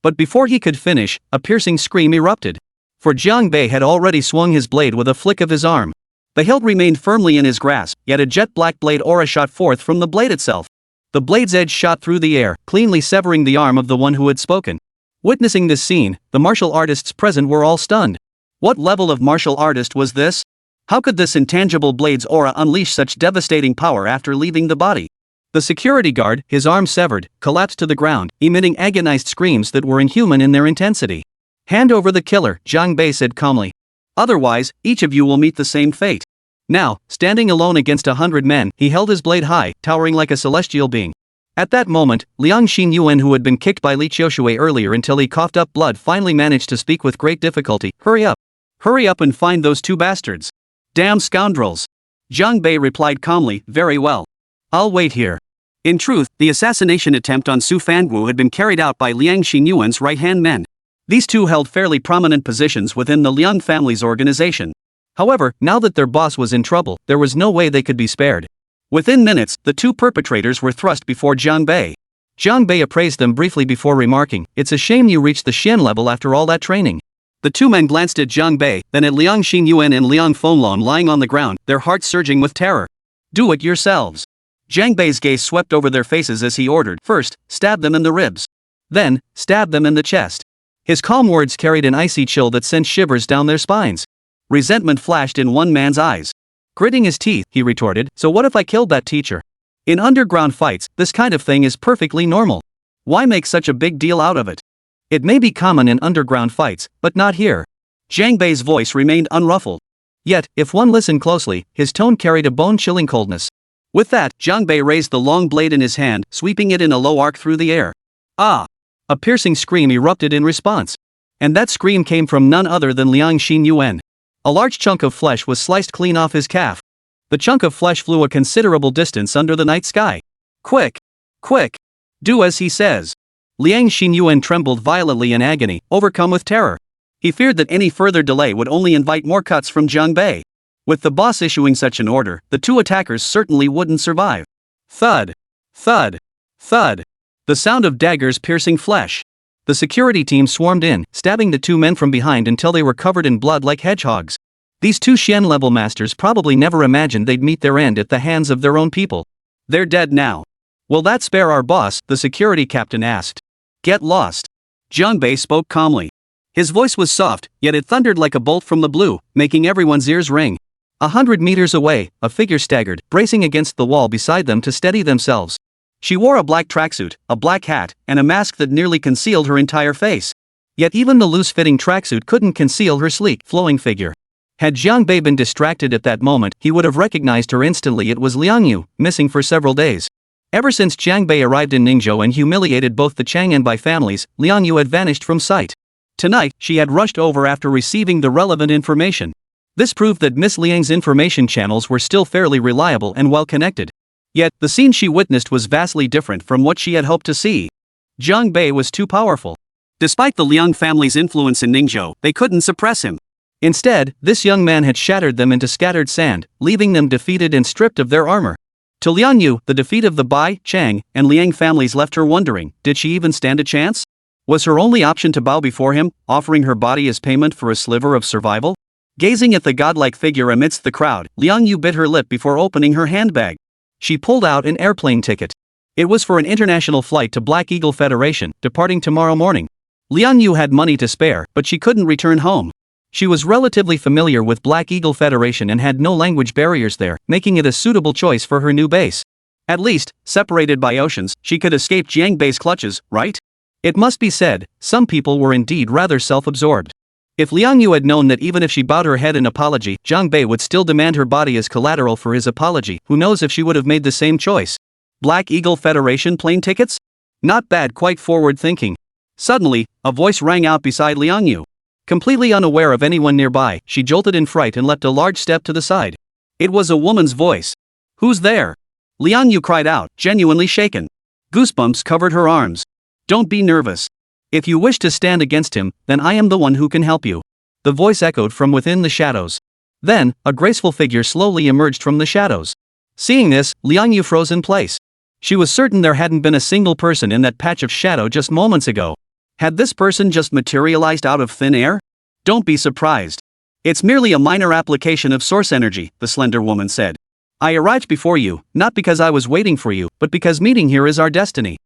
But before he could finish, a piercing scream erupted. For Jiang Bei had already swung his blade with a flick of his arm. The hilt remained firmly in his grasp, yet a jet-black blade aura shot forth from the blade itself. The blade's edge shot through the air, cleanly severing the arm of the one who had spoken. Witnessing this scene, the martial artists present were all stunned. What level of martial artist was this? How could this intangible blade's aura unleash such devastating power after leaving the body? The security guard, his arm severed, collapsed to the ground, emitting agonized screams that were inhuman in their intensity. "Hand over the killer," Jiang Bei said calmly. "Otherwise, each of you will meet the same fate." Now, standing alone against 100 men, he held his blade high, towering like a celestial being. At that moment, Liang Xinyuan, who had been kicked by Li Xiaoshui earlier until he coughed up blood, finally managed to speak with great difficulty. "Hurry up. Hurry up and find those two bastards." "Damn scoundrels." Jiang Bei replied calmly, "Very well. I'll wait here." In truth, the assassination attempt on Su Fangu had been carried out by Liang Xinyuan's right-hand men. These two held fairly prominent positions within the Liang family's organization. However, now that their boss was in trouble, there was no way they could be spared. Within minutes, the two perpetrators were thrust before Jiang Bei. Jiang Bei appraised them briefly before remarking, "It's a shame you reached the Xian level after all that training." The two men glanced at Jiang Bei, then at Liang Xinyuan and Liang Fenlong lying on the ground, their hearts surging with terror. "Do it yourselves." Jiang Bei's gaze swept over their faces as he ordered, "First, stab them in the ribs. Then, stab them in the chest." His calm words carried an icy chill that sent shivers down their spines. Resentment flashed in one man's eyes. Gritting his teeth, he retorted, "So what if I killed that teacher? In underground fights, this kind of thing is perfectly normal. Why make such a big deal out of it? It may be common in underground fights, but not here." Jiang Bei's voice remained unruffled. Yet, if one listened closely, his tone carried a bone-chilling coldness. With that, Jiang Bei raised the long blade in his hand, sweeping it in a low arc through the air. "Ah!" A piercing scream erupted in response. And that scream came from none other than Liang Xinyuan. A large chunk of flesh was sliced clean off his calf. The chunk of flesh flew a considerable distance under the night sky. "Quick! Quick! Do as he says." Liang Xinyuan trembled violently in agony, overcome with terror. He feared that any further delay would only invite more cuts from Jiang Bei. With the boss issuing such an order, the two attackers certainly wouldn't survive. Thud! Thud! Thud! The sound of daggers piercing flesh. The security team swarmed in, stabbing the two men from behind until they were covered in blood like hedgehogs. These two Xian-level masters probably never imagined they'd meet their end at the hands of their own people. "They're dead now. Will that spare our boss?" the security captain asked. "Get lost." Jiang Bei spoke calmly. His voice was soft, yet it thundered like a bolt from the blue, making everyone's ears ring. 100 meters away, a figure staggered, bracing against the wall beside them to steady themselves. She wore a black tracksuit, a black hat, and a mask that nearly concealed her entire face. Yet even the loose-fitting tracksuit couldn't conceal her sleek, flowing figure. Had Jiang Bei been distracted at that moment, he would have recognized her instantly. It was Liang Yu, missing for several days. Ever since Jiang Bei arrived in Ningzhou and humiliated both the Chang and Bai families, Liang Yu had vanished from sight. Tonight, she had rushed over after receiving the relevant information. This proved that Miss Liang's information channels were still fairly reliable and well-connected. Yet, the scene she witnessed was vastly different from what she had hoped to see. Jiang Bei was too powerful. Despite the Liang family's influence in Ningzhou, they couldn't suppress him. Instead, this young man had shattered them into scattered sand, leaving them defeated and stripped of their armor. To Liang Yu, the defeat of the Bai, Chang, and Liang families left her wondering, did she even stand a chance? Was her only option to bow before him, offering her body as payment for a sliver of survival? Gazing at the godlike figure amidst the crowd, Liang Yu bit her lip before opening her handbag. She pulled out an airplane ticket. It was for an international flight to Black Eagle Federation, departing tomorrow morning. Liang Yu had money to spare, but she couldn't return home. She was relatively familiar with Black Eagle Federation and had no language barriers there, making it a suitable choice for her new base. At least, separated by oceans, she could escape Jiang Bei's clutches, right? It must be said, some people were indeed rather self-absorbed. If Liang Yu had known that even if she bowed her head in apology, Jiang Bei would still demand her body as collateral for his apology, who knows if she would have made the same choice. Black Eagle Federation plane tickets? Not bad, quite forward thinking. Suddenly, a voice rang out beside Liang Yu. Completely unaware of anyone nearby, she jolted in fright and leapt a large step to the side. It was a woman's voice. "Who's there?" Liang Yu cried out, genuinely shaken. Goosebumps covered her arms. "Don't be nervous. If you wish to stand against him, then I am the one who can help you." The voice echoed from within the shadows. Then, a graceful figure slowly emerged from the shadows. Seeing this, Liang Yu froze in place. She was certain there hadn't been a single person in that patch of shadow just moments ago. Had this person just materialized out of thin air? Don't be surprised. It's merely a minor application of source energy, the slender woman said. I arrived before you, not because I was waiting for you, but because meeting here is our destiny.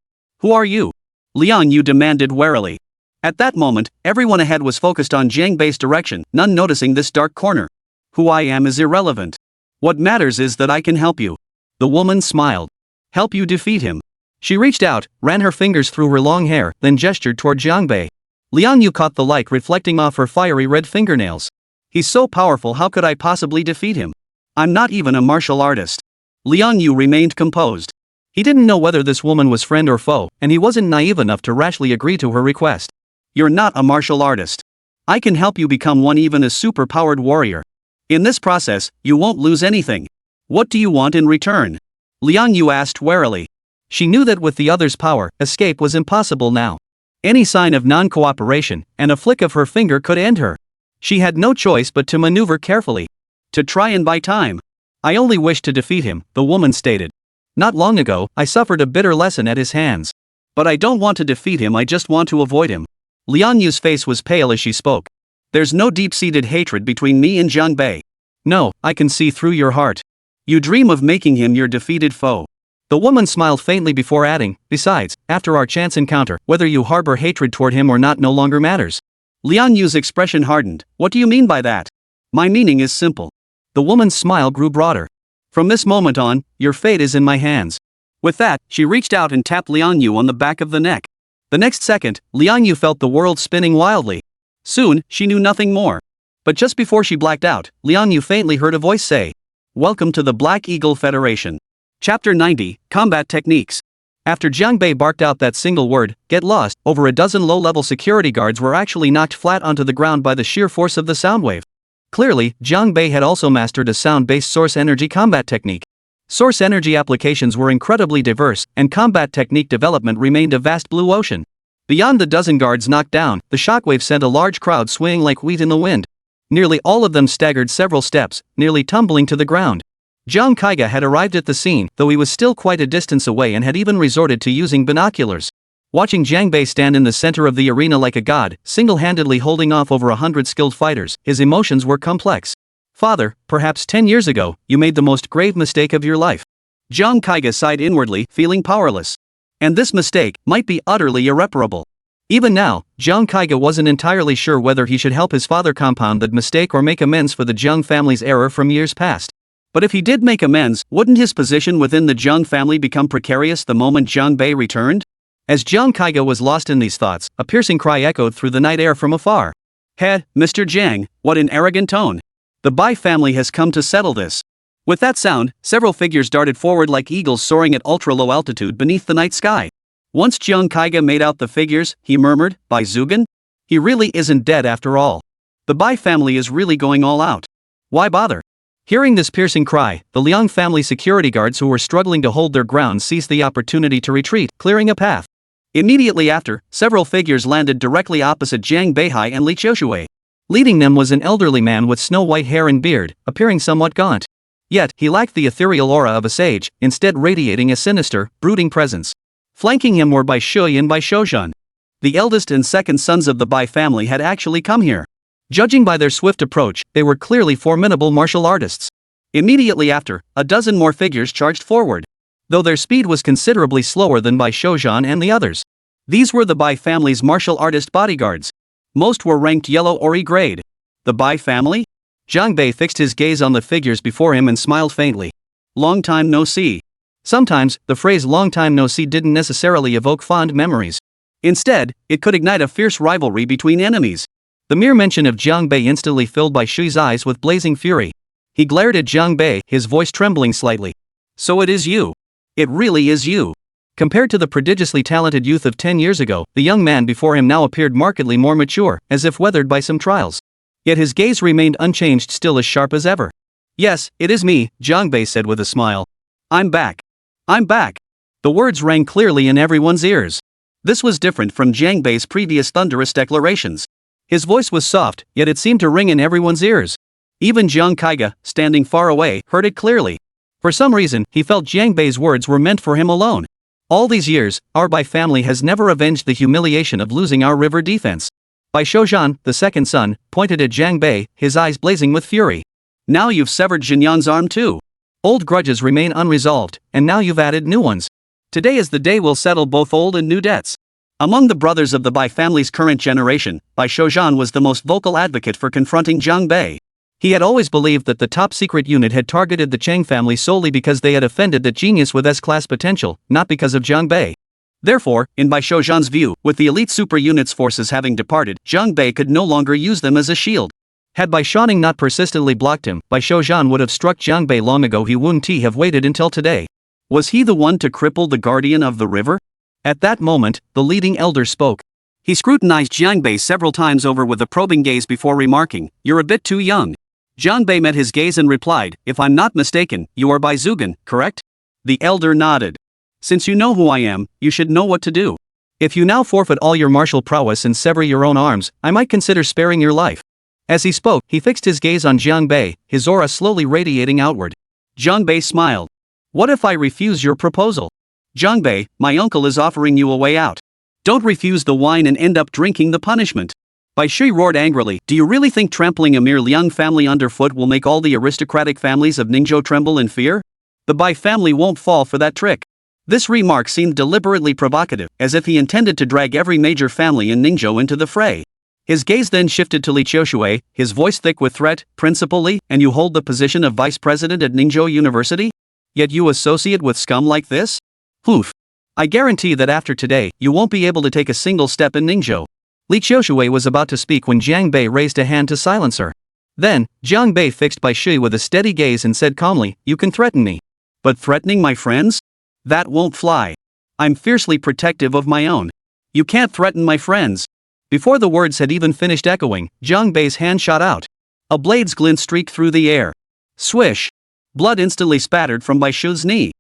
Who are you? Liang Yu demanded warily. At that moment, everyone ahead was focused on Jiang Bei's direction, none noticing this dark corner. Who I am is irrelevant. What matters is that I can help you. The woman smiled. Help you defeat him. She reached out, ran her fingers through her long hair, then gestured toward Jiang Bei. Liang Yu caught the light reflecting off her fiery red fingernails. He's so powerful, how could I possibly defeat him? I'm not even a martial artist. Liang Yu remained composed. He didn't know whether this woman was friend or foe, and he wasn't naive enough to rashly agree to her request. You're not a martial artist. I can help you become one, even a super-powered warrior. In this process, you won't lose anything. What do you want in return? Liang Yu asked warily. She knew that with the other's power, escape was impossible now. Any sign of non-cooperation, and a flick of her finger could end her. She had no choice but to maneuver carefully. To try and buy time. I only wish to defeat him, the woman stated. Not long ago, I suffered a bitter lesson at his hands. But I don't want to defeat him, I just want to avoid him. Liang Yu's face was pale as she spoke. There's no deep-seated hatred between me and Jiang Bei. No, I can see through your heart. You dream of making him your defeated foe. The woman smiled faintly before adding, besides, after our chance encounter, whether you harbor hatred toward him or not no longer matters. Liang Yu's expression hardened. What do you mean by that? My meaning is simple. The woman's smile grew broader. From this moment on, your fate is in my hands. With that, she reached out and tapped Liang Yu on the back of the neck. The next second, Liang Yu felt the world spinning wildly. Soon, she knew nothing more. But just before she blacked out, Liang Yu faintly heard a voice say, Welcome to the Black Eagle Federation. Chapter 90, Combat Techniques. After Jiang Bei barked out that single word, get lost, over a dozen low-level security guards were actually knocked flat onto the ground by the sheer force of the sound wave. Clearly, Jiang Bei had also mastered a sound-based source energy combat technique. Source energy applications were incredibly diverse, and combat technique development remained a vast blue ocean. Beyond the dozen guards knocked down, the shockwave sent a large crowd swaying like wheat in the wind. Nearly all of them staggered several steps, nearly tumbling to the ground. Zhang Kaiga had arrived at the scene, though he was still quite a distance away and had even resorted to using binoculars. Watching Jiang Bei stand in the center of the arena like a god, single-handedly holding off over 100 skilled fighters, his emotions were complex. Father, perhaps 10 years ago, you made the most grave mistake of your life. Zhang Kaiga sighed inwardly, feeling powerless. And this mistake might be utterly irreparable. Even now, Zhang Kaiga wasn't entirely sure whether he should help his father compound that mistake or make amends for the Zhang family's error from years past. But if he did make amends, wouldn't his position within the Zhang family become precarious the moment Jiang Bei returned? As Zhang Kaiga was lost in these thoughts, a piercing cry echoed through the night air from afar. Head, Mr. Jiang, what an arrogant tone. The Bai family has come to settle this. With that sound, several figures darted forward like eagles soaring at ultra-low altitude beneath the night sky. Once Zhang Kaiga made out the figures, he murmured, Bai Zugan? He really isn't dead after all. The Bai family is really going all out. Why bother? Hearing this piercing cry, the Liang family security guards who were struggling to hold their ground seized the opportunity to retreat, clearing a path. Immediately after, several figures landed directly opposite Jiang Beihai and Li Qiushui. Leading them was an elderly man with snow-white hair and beard, appearing somewhat gaunt. Yet, he lacked the ethereal aura of a sage, instead radiating a sinister, brooding presence. Flanking him were Bai Shui and Bai Shouzhan. The eldest and second sons of the Bai family had actually come here. Judging by their swift approach, they were clearly formidable martial artists. Immediately after, a dozen more figures charged forward. Though their speed was considerably slower than Bai Shouzhan and the others. These were the Bai family's martial artist bodyguards. Most were ranked yellow or E grade. The Bai family? Jiang Bei fixed his gaze on the figures before him and smiled faintly. Long time no see. Sometimes, the phrase long time no see didn't necessarily evoke fond memories. Instead, it could ignite a fierce rivalry between enemies. The mere mention of Jiang Bei instantly filled Bai Shui's eyes with blazing fury. He glared at Jiang Bei, his voice trembling slightly. So it is you. It really is you. Compared to the prodigiously talented youth of 10 years ago, the young man before him now appeared markedly more mature, as if weathered by some trials. Yet his gaze remained unchanged, still as sharp as ever. Yes, it is me, Jiang Bei said with a smile. I'm back. I'm back. The words rang clearly in everyone's ears. This was different from Jiang Bei's previous thunderous declarations. His voice was soft, yet it seemed to ring in everyone's ears. Even Jiang Kaiga, standing far away, heard it clearly. For some reason, he felt Jiang Bei's words were meant for him alone. All these years, our Bai family has never avenged the humiliation of losing our river defense. Bai Shouzhan, the second son, pointed at Jiang Bei, his eyes blazing with fury. Now you've severed Jinyang's arm too. Old grudges remain unresolved, and now you've added new ones. Today is the day we'll settle both old and new debts. Among the brothers of the Bai family's current generation, Bai Shouzhan was the most vocal advocate for confronting Jiang Bei. He had always believed that the top secret unit had targeted the Cheng family solely because they had offended that genius with S-class potential, not because of Jiang Bei. Therefore, in Bai Shouzhan's view, with the elite super unit's forces having departed, Jiang Bei could no longer use them as a shield. Had Bai Shouzhan not persistently blocked him, Bai Shouzhan would have struck Jiang Bei long ago. He wouldn't have waited until today. Was he the one to cripple the guardian of the river? At that moment, the leading elder spoke. He scrutinized Jiang Bei several times over with a probing gaze before remarking, "You're a bit too young." Jiang Bei met his gaze and replied, "If I'm not mistaken, you are Bai Zhugen, correct?" The elder nodded. "Since you know who I am, you should know what to do. If you now forfeit all your martial prowess and sever your own arms, I might consider sparing your life." As he spoke, he fixed his gaze on Jiang Bei, his aura slowly radiating outward. Jiang Bei smiled. "What if I refuse your proposal?" "Jiang Bei, my uncle is offering you a way out. Don't refuse the wine and end up drinking the punishment." Bai Shui roared angrily, "Do you really think trampling a mere Liang family underfoot will make all the aristocratic families of Ningzhou tremble in fear? The Bai family won't fall for that trick." This remark seemed deliberately provocative, as if he intended to drag every major family in Ningzhou into the fray. His gaze then shifted to Li Qiushui, his voice thick with threat. "Principally, and you hold the position of vice president at Ningzhou University? Yet you associate with scum like this? Oof. I guarantee that after today, you won't be able to take a single step in Ningzhou." Li Qiushui was about to speak when Jiang Bei raised a hand to silence her. Then, Jiang Bei fixed Bai Shui with a steady gaze and said calmly, "You can threaten me. But threatening my friends? That won't fly. I'm fiercely protective of my own. You can't threaten my friends." Before the words had even finished echoing, Jiang Bei's hand shot out. A blade's glint streaked through the air. Swish! Blood instantly spattered from Bai Shui's knee.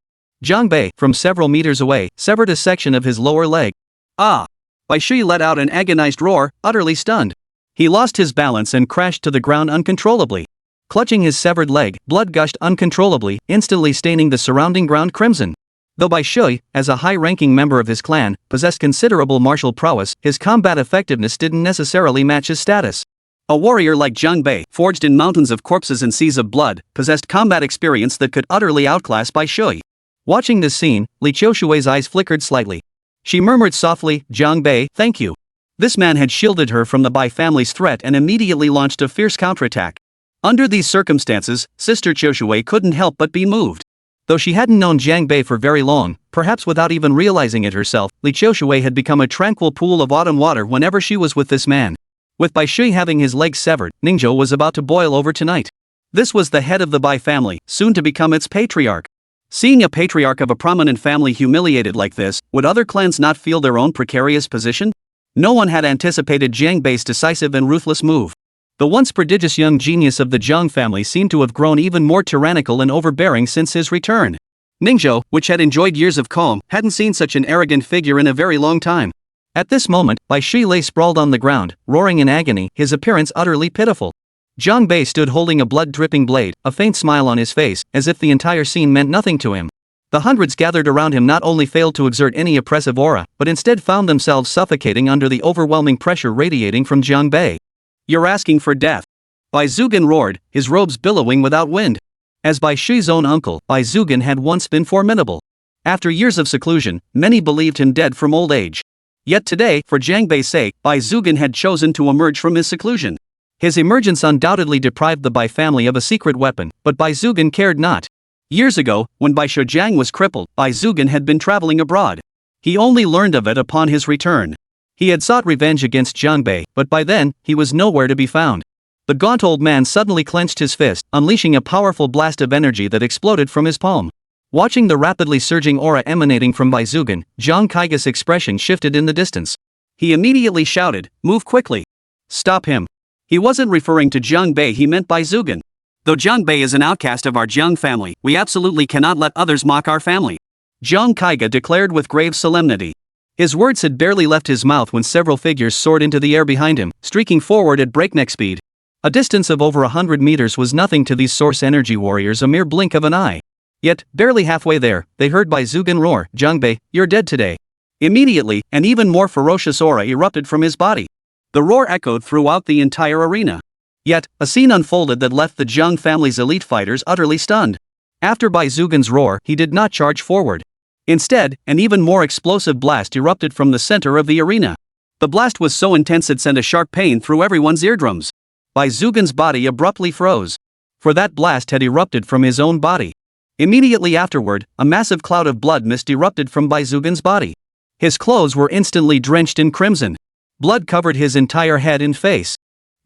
Jiang Bei, from several meters away, severed a section of his lower leg. Ah! Bai Shui let out an agonized roar, utterly stunned. He lost his balance and crashed to the ground uncontrollably. Clutching his severed leg, blood gushed uncontrollably, instantly staining the surrounding ground crimson. Though Bai Shui, as a high-ranking member of his clan, possessed considerable martial prowess, his combat effectiveness didn't necessarily match his status. A warrior like Jiang Bei, forged in mountains of corpses and seas of blood, possessed combat experience that could utterly outclass Bai Shui. Watching this scene, Li Qiushui's eyes flickered slightly. She murmured softly, "Jiang Bei, thank you." This man had shielded her from the Bai family's threat and immediately launched a fierce counterattack. Under these circumstances, Sister Qiushui couldn't help but be moved. Though she hadn't known Jiang Bei for very long, perhaps without even realizing it herself, Li Qiushui had become a tranquil pool of autumn water whenever she was with this man. With Bai Shui having his legs severed, Ningzhou was about to boil over tonight. This was the head of the Bai family, soon to become its patriarch. Seeing a patriarch of a prominent family humiliated like this, would other clans not feel their own precarious position? No one had anticipated Jiang Bei's decisive and ruthless move. The once prodigious young genius of the Zhang family seemed to have grown even more tyrannical and overbearing since his return. Ningzhou, which had enjoyed years of calm, hadn't seen such an arrogant figure in a very long time. At this moment, Bai Shui lay sprawled on the ground, roaring in agony, his appearance utterly pitiful. Jiang Bei stood holding a blood-dripping blade, a faint smile on his face, as if the entire scene meant nothing to him. The hundreds gathered around him not only failed to exert any oppressive aura, but instead found themselves suffocating under the overwhelming pressure radiating from Jiang Bei. "You're asking for death." Bai Zhugen roared, his robes billowing without wind. As Bai Shui's own uncle, Bai Zhugen had once been formidable. After years of seclusion, many believed him dead from old age. Yet today, for Jiang Bei's sake, Bai Zhugen had chosen to emerge from his seclusion. His emergence undoubtedly deprived the Bai family of a secret weapon, but Bai Zhugen cared not. Years ago, when Bai Shoujiang was crippled, Bai Zhugen had been traveling abroad. He only learned of it upon his return. He had sought revenge against Jiang Bei, but by then, he was nowhere to be found. The gaunt old man suddenly clenched his fist, unleashing a powerful blast of energy that exploded from his palm. Watching the rapidly surging aura emanating from Bai Zhugen, Zhang Kaiga's expression shifted in the distance. He immediately shouted, "Move quickly! Stop him!" He wasn't referring to Jiang Bei, he meant Bai Zhugen. Though Jiang Bei is an outcast of our Jiang family, we absolutely cannot let others mock our family, Zhang Kaiga declared with grave solemnity. His words had barely left his mouth when several figures soared into the air behind him, streaking forward at breakneck speed. A distance of over 100 meters was nothing to these source energy warriors, a mere blink of an eye. Yet, barely halfway there, they heard Bai Zhugen roar, "Jiang Bei, you're dead today." Immediately, an even more ferocious aura erupted from his body. The roar echoed throughout the entire arena. Yet, a scene unfolded that left the Jiang family's elite fighters utterly stunned. After Bai Zhugen's roar, he did not charge forward. Instead, an even more explosive blast erupted from the center of the arena. The blast was so intense it sent a sharp pain through everyone's eardrums. Bai Zhugen's body abruptly froze. For that blast had erupted from his own body. Immediately afterward, a massive cloud of blood mist erupted from Bai Zhugen's body. His clothes were instantly drenched in crimson. Blood covered his entire head and face.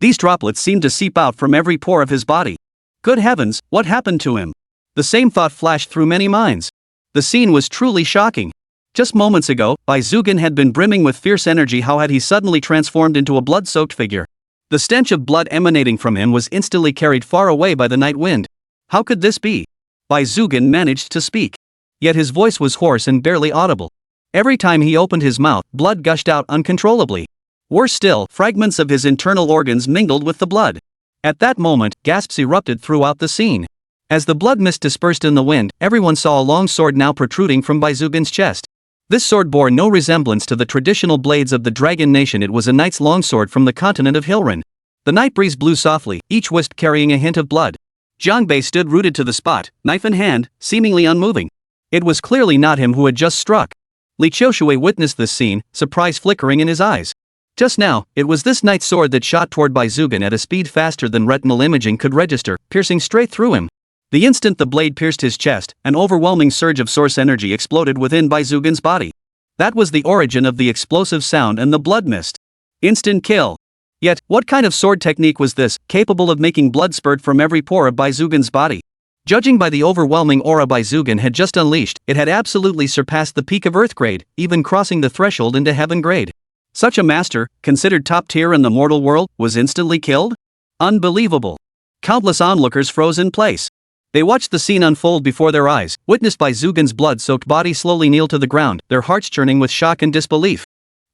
These droplets seemed to seep out from every pore of his body. Good heavens, what happened to him? The same thought flashed through many minds. The scene was truly shocking. Just moments ago, Bai Zhugen had been brimming with fierce energy. How had he suddenly transformed into a blood-soaked figure? The stench of blood emanating from him was instantly carried far away by the night wind. How could this be? Bai Zhugen managed to speak. Yet his voice was hoarse and barely audible. Every time he opened his mouth, blood gushed out uncontrollably. Worse still, fragments of his internal organs mingled with the blood. At that moment, gasps erupted throughout the scene. As the blood mist dispersed in the wind, everyone saw a long sword now protruding from Bai Zhugen's chest. This sword bore no resemblance to the traditional blades of the Dragon Nation. It was a knight's longsword from the continent of Hilren. The night breeze blew softly, each wisp carrying a hint of blood. Jiang Bei stood rooted to the spot, knife in hand, seemingly unmoving. It was clearly not him who had just struck. Li Qiushui witnessed this scene, surprise flickering in his eyes. Just now, it was this knight's sword that shot toward Bai Zhugen at a speed faster than retinal imaging could register, piercing straight through him. The instant the blade pierced his chest, an overwhelming surge of source energy exploded within Bai Zhugen's body. That was the origin of the explosive sound and the blood mist. Instant kill. Yet, what kind of sword technique was this, capable of making blood spurt from every pore of Bai Zhugen's body? Judging by the overwhelming aura Bai Zhugen had just unleashed, it had absolutely surpassed the peak of Earth grade, even crossing the threshold into Heaven grade. Such a master, considered top tier in the mortal world, was instantly killed? Unbelievable. Countless onlookers froze in place. They watched the scene unfold before their eyes, witnessed Bai Zhugen's blood-soaked body slowly kneel to the ground, their hearts churning with shock and disbelief.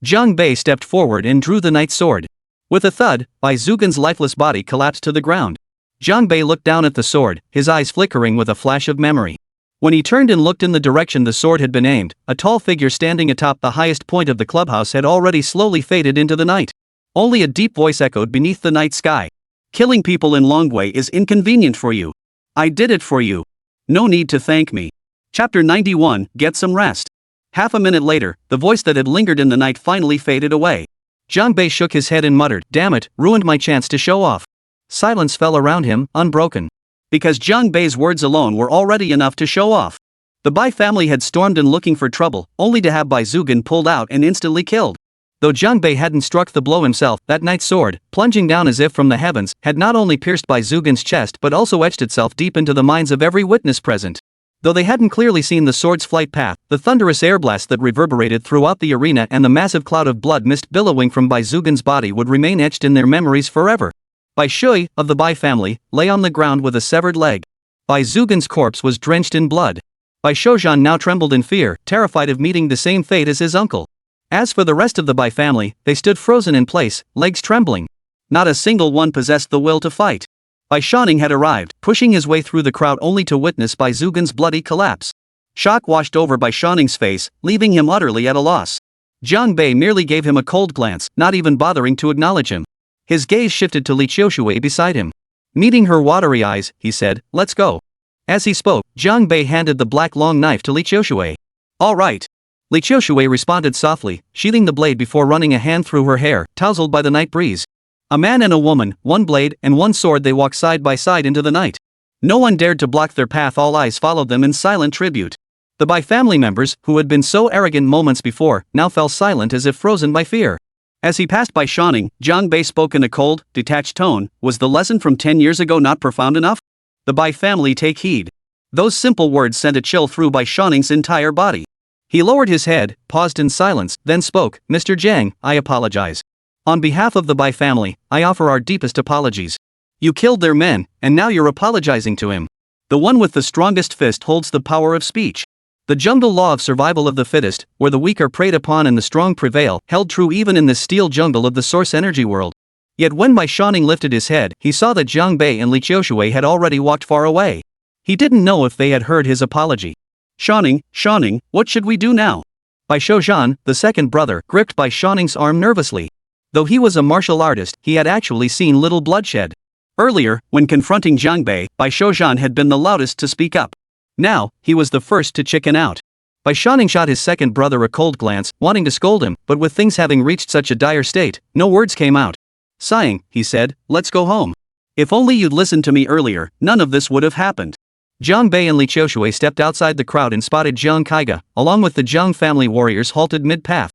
Jiang Bei stepped forward and drew the knight's sword. With a thud, Bai Zhugen's lifeless body collapsed to the ground. Jiang Bei looked down at the sword, his eyes flickering with a flash of memory. When he turned and looked in the direction the sword had been aimed, a tall figure standing atop the highest point of the clubhouse had already slowly faded into the night. Only a deep voice echoed beneath the night sky. "Killing people in Longwei is inconvenient for you. I did it for you. No need to thank me." Chapter 91, Get Some Rest. Half a minute later, the voice that had lingered in the night finally faded away. Jiang Bei shook his head and muttered, "Damn it, ruined my chance to show off." Silence fell around him, unbroken. Because Jiang Bei's words alone were already enough to show off. The Bai family had stormed in looking for trouble, only to have Bai Zhugen pulled out and instantly killed. Though Jiang Bei hadn't struck the blow himself, that knight's sword, plunging down as if from the heavens, had not only pierced Bai Zhugen's chest but also etched itself deep into the minds of every witness present. Though they hadn't clearly seen the sword's flight path, the thunderous air blast that reverberated throughout the arena and the massive cloud of blood mist billowing from Bai Zhugen's body would remain etched in their memories forever. Bai Shui, of the Bai family, lay on the ground with a severed leg. Bai Zhugen's corpse was drenched in blood. Bai Shouzhan now trembled in fear, terrified of meeting the same fate as his uncle. As for the rest of the Bai family, they stood frozen in place, legs trembling. Not a single one possessed the will to fight. Bai Shanning had arrived, pushing his way through the crowd only to witness Bai Zhugen's bloody collapse. Shock washed over Bai Shanning's face, leaving him utterly at a loss. Jiang Bei merely gave him a cold glance, not even bothering to acknowledge him. His gaze shifted to Li Qiushui beside him. Meeting her watery eyes, he said, "Let's go." As he spoke, Jiang Bei handed the black long knife to Li Qiushui. "All right. Li Qiushui responded softly, sheathing the blade before running a hand through her hair, tousled by the night breeze. A man and a woman, one blade and one sword, they walked side by side into the night. No one dared to block their path, all eyes followed them in silent tribute. The Bai family members, who had been so arrogant moments before, now fell silent as if frozen by fear. As he passed by Shanning, Jiang Bei spoke in a cold, detached tone. Was the lesson from 10 years ago not profound enough? The Bai family take heed. Those simple words sent a chill through Bai Shanning's entire body. He lowered his head, paused in silence, then spoke. Mr. Jiang, I apologize. On behalf of the Bai family, I offer our deepest apologies. You killed their men, and now you're apologizing to him. The one with the strongest fist holds the power of speech. The jungle law of survival of the fittest, where the weak are preyed upon and the strong prevail, held true even in this steel jungle of the source energy world. Yet when Bai Shanning lifted his head, he saw that Jiang Bei and Li Qiushui had already walked far away. He didn't know if they had heard his apology. Shanning, what should we do now? Bai Shouzhan, the second brother, gripped Bai Shanning's arm nervously. Though he was a martial artist, he had actually seen little bloodshed. Earlier, when confronting Jiang Bei, Bai Shouzhan had been the loudest to speak up. Now, he was the first to chicken out. Bai Shanning shot his second brother a cold glance, wanting to scold him, but with things having reached such a dire state, no words came out. Sighing, he said, let's go home. If only you'd listened to me earlier, none of this would have happened. Jiang Bei and Li Qiushui stepped outside the crowd and spotted Jiang Kaiga, along with the Jiang family warriors halted mid-path.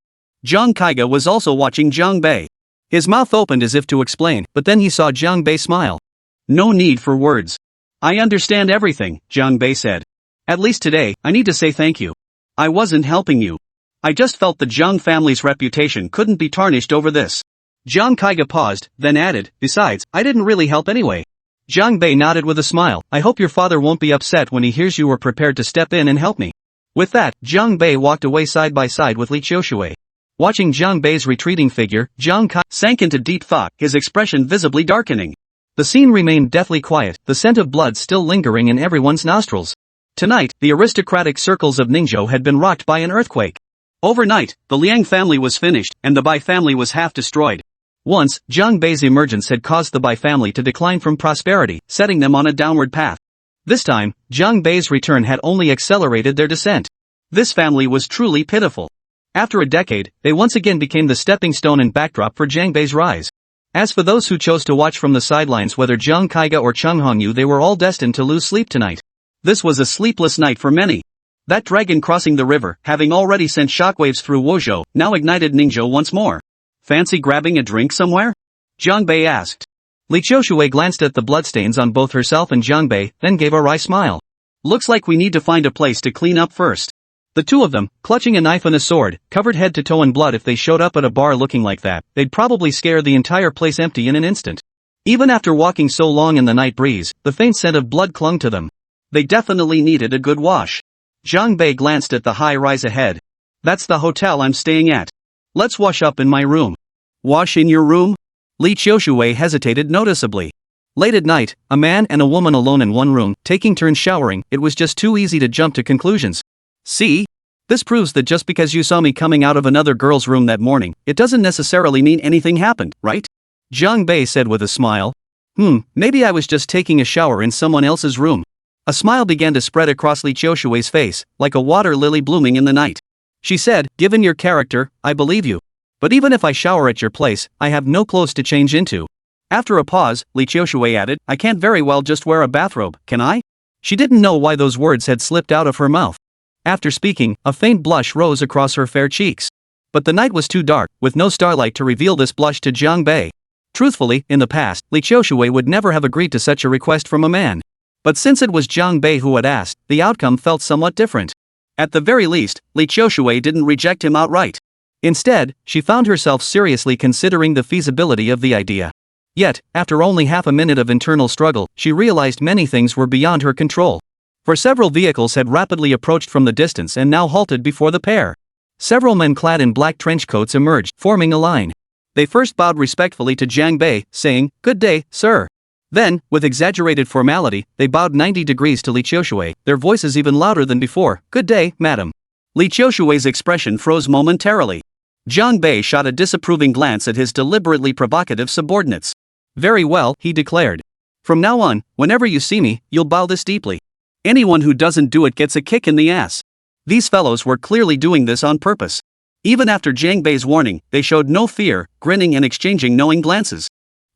Jiang Kaiga was also watching Jiang Bei. His mouth opened as if to explain, but then he saw Jiang Bei smile. No need for words. I understand everything, Jiang Bei said. At least today, I need to say thank you. I wasn't helping you. I just felt the Jiang family's reputation couldn't be tarnished over this. Jiang Kaiga paused, then added, besides, I didn't really help anyway. Jiang Bei nodded with a smile. I hope your father won't be upset when he hears you were prepared to step in and help me. With that, Jiang Bei walked away side by side with Li Qiushui. Watching Jiang Bei's retreating figure, Jiang Kai sank into deep thought, his expression visibly darkening. The scene remained deathly quiet, the scent of blood still lingering in everyone's nostrils. Tonight, the aristocratic circles of Ningzhou had been rocked by an earthquake. Overnight, the Liang family was finished, and the Bai family was half destroyed. Once, Jiang Bei's emergence had caused the Bai family to decline from prosperity, setting them on a downward path. This time, Jiang Bei's return had only accelerated their descent. This family was truly pitiful. After a decade, they once again became the stepping stone and backdrop for Jiang Bei's rise. As for those who chose to watch from the sidelines, whether Jiang Kaiga or Cheng Hongyu, they were all destined to lose sleep tonight. This was a sleepless night for many. That dragon crossing the river, having already sent shockwaves through Wuzhou, now ignited Ningzhou once more. Fancy grabbing a drink somewhere? Jiang Bei asked. Li Qiushui glanced at the bloodstains on both herself and Jiang Bei, then gave a wry smile. Looks like we need to find a place to clean up first. The two of them, clutching a knife and a sword, covered head to toe in blood. If they showed up at a bar looking like that, they'd probably scare the entire place empty in an instant. Even after walking so long in the night breeze, the faint scent of blood clung to them. They definitely needed a good wash. Jiang Bei glanced at the high rise ahead. That's the hotel I'm staying at. Let's wash up in my room. Wash in your room? Li Qiushui hesitated noticeably. Late at night, a man and a woman alone in one room, taking turns showering, it was just too easy to jump to conclusions. See? This proves that just because you saw me coming out of another girl's room that morning, it doesn't necessarily mean anything happened, right? Jiang Bei said with a smile. Maybe I was just taking a shower in someone else's room. A smile began to spread across Li Qiushui's face, like a water lily blooming in the night. She said, given your character, I believe you. But even if I shower at your place, I have no clothes to change into. After a pause, Li Qiushui added, I can't very well just wear a bathrobe, can I? She didn't know why those words had slipped out of her mouth. After speaking, a faint blush rose across her fair cheeks. But the night was too dark, with no starlight to reveal this blush to Jiang Bei. Truthfully, in the past, Li Qiushui would never have agreed to such a request from a man. But since it was Jiang Bei who had asked, the outcome felt somewhat different. At the very least, Li Qiushui didn't reject him outright. Instead, she found herself seriously considering the feasibility of the idea. Yet, after only half a minute of internal struggle, she realized many things were beyond her control. For several vehicles had rapidly approached from the distance and now halted before the pair. Several men clad in black trench coats emerged, forming a line. They first bowed respectfully to Jiang Bei, saying, "Good day, sir." Then, with exaggerated formality, they bowed 90 degrees to Li Qiushui, their voices even louder than before. "Good day, madam." Li Qiushui's expression froze momentarily. Jiang Bei shot a disapproving glance at his deliberately provocative subordinates. "Very well," he declared. "From now on, whenever you see me, you'll bow this deeply. Anyone who doesn't do it gets a kick in the ass." These fellows were clearly doing this on purpose. Even after Jiang Bei's warning, they showed no fear, grinning and exchanging knowing glances.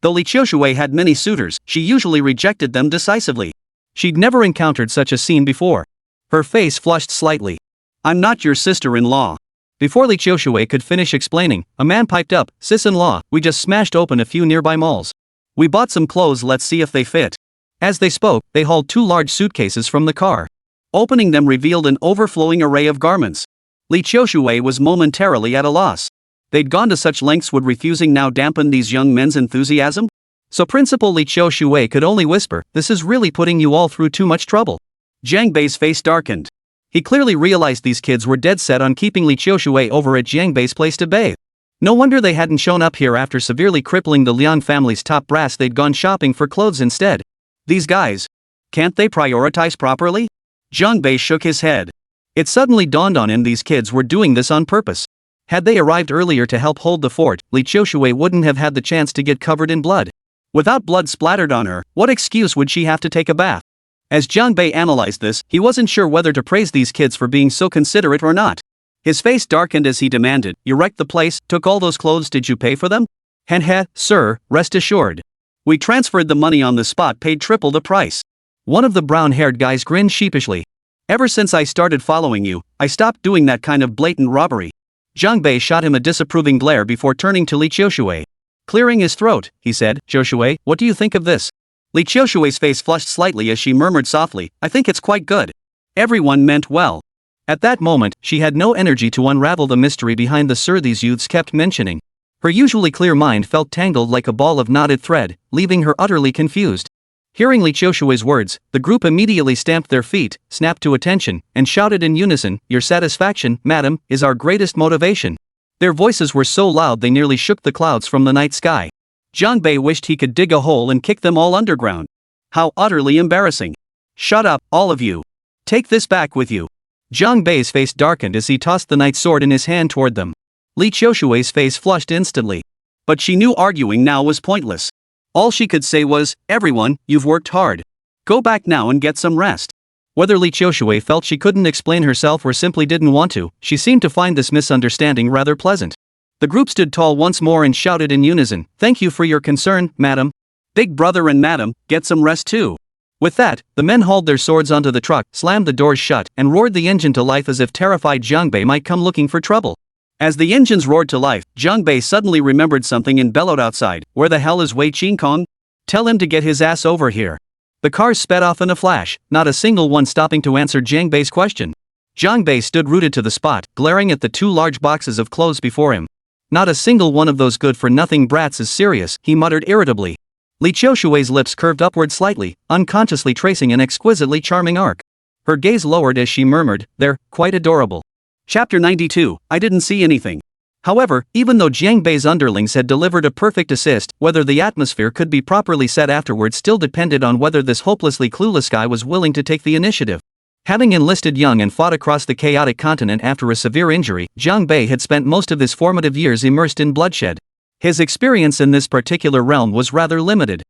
Though Li Qiushui had many suitors, she usually rejected them decisively. She'd never encountered such a scene before. Her face flushed slightly. "I'm not your sister-in-law." Before Li Qiushui could finish explaining, a man piped up, "Sis-in-law, we just smashed open a few nearby malls. We bought some clothes, let's see if they fit." As they spoke, they hauled 2 large suitcases from the car. Opening them revealed an overflowing array of garments. Li Qiushui was momentarily at a loss. They'd gone to such lengths, would refusing now dampen these young men's enthusiasm? So Principal Li Qiushui could only whisper, "This is really putting you all through too much trouble." Jiang Bei's face darkened. He clearly realized these kids were dead set on keeping Li Qiushui over at Jiang Bei's place to bathe. No wonder they hadn't shown up here after severely crippling the Liang family's top brass. They'd gone shopping for clothes instead. These guys. Can't they prioritize properly? Jiang Bei shook his head. It suddenly dawned on him these kids were doing this on purpose. Had they arrived earlier to help hold the fort, Li Qiushui wouldn't have had the chance to get covered in blood. Without blood splattered on her, what excuse would she have to take a bath? As Jiang Bei analyzed this, he wasn't sure whether to praise these kids for being so considerate or not. His face darkened as he demanded, "You wrecked the place, took all those clothes, did you pay for them?" "Heh, sir, rest assured. We transferred the money on the spot, paid triple the price." One of the brown-haired guys grinned sheepishly. "Ever since I started following you, I stopped doing that kind of blatant robbery." Jiang Bei shot him a disapproving glare before turning to Li Qiushui. Clearing his throat, he said, "Qiushui, what do you think of this?" Li Qiushui's face flushed slightly as she murmured softly, "I think it's quite good." Everyone meant well. At that moment, she had no energy to unravel the mystery behind the "sir" these youths kept mentioning. Her usually clear mind felt tangled like a ball of knotted thread, leaving her utterly confused. Hearing Li Qiushui's words, the group immediately stamped their feet, snapped to attention, and shouted in unison, "Your satisfaction, madam, is our greatest motivation." Their voices were so loud they nearly shook the clouds from the night sky. Jiang Bei wished he could dig a hole and kick them all underground. How utterly embarrassing. "Shut up, all of you. Take this back with you." Jiang Bei's face darkened as he tossed the knight's sword in his hand toward them. Li Qiushui's face flushed instantly. But she knew arguing now was pointless. All she could say was, "Everyone, you've worked hard. Go back now and get some rest." Whether Li Qiushui felt she couldn't explain herself or simply didn't want to, she seemed to find this misunderstanding rather pleasant. The group stood tall once more and shouted in unison, "Thank you for your concern, madam. Big brother and madam, get some rest too." With that, the men hauled their swords onto the truck, slammed the doors shut, and roared the engine to life as if terrified Jiang Bei might come looking for trouble. As the engines roared to life, Jiang Bei suddenly remembered something and bellowed outside, "Where the hell is Wei Qingkong? Tell him to get his ass over here." The cars sped off in a flash, not a single one stopping to answer Jiang Bei's question. Jiang Bei stood rooted to the spot, glaring at the 2 large boxes of clothes before him. "Not a single one of those good-for-nothing brats is serious," he muttered irritably. Li Qiushui's lips curved upward slightly, unconsciously tracing an exquisitely charming arc. Her gaze lowered as she murmured, "They're quite adorable." Chapter 92, I didn't see anything. However, even though Jiang Bei's underlings had delivered a perfect assist, whether the atmosphere could be properly set afterwards still depended on whether this hopelessly clueless guy was willing to take the initiative. Having enlisted young and fought across the chaotic continent after a severe injury, Jiang Bei had spent most of his formative years immersed in bloodshed. His experience in this particular realm was rather limited.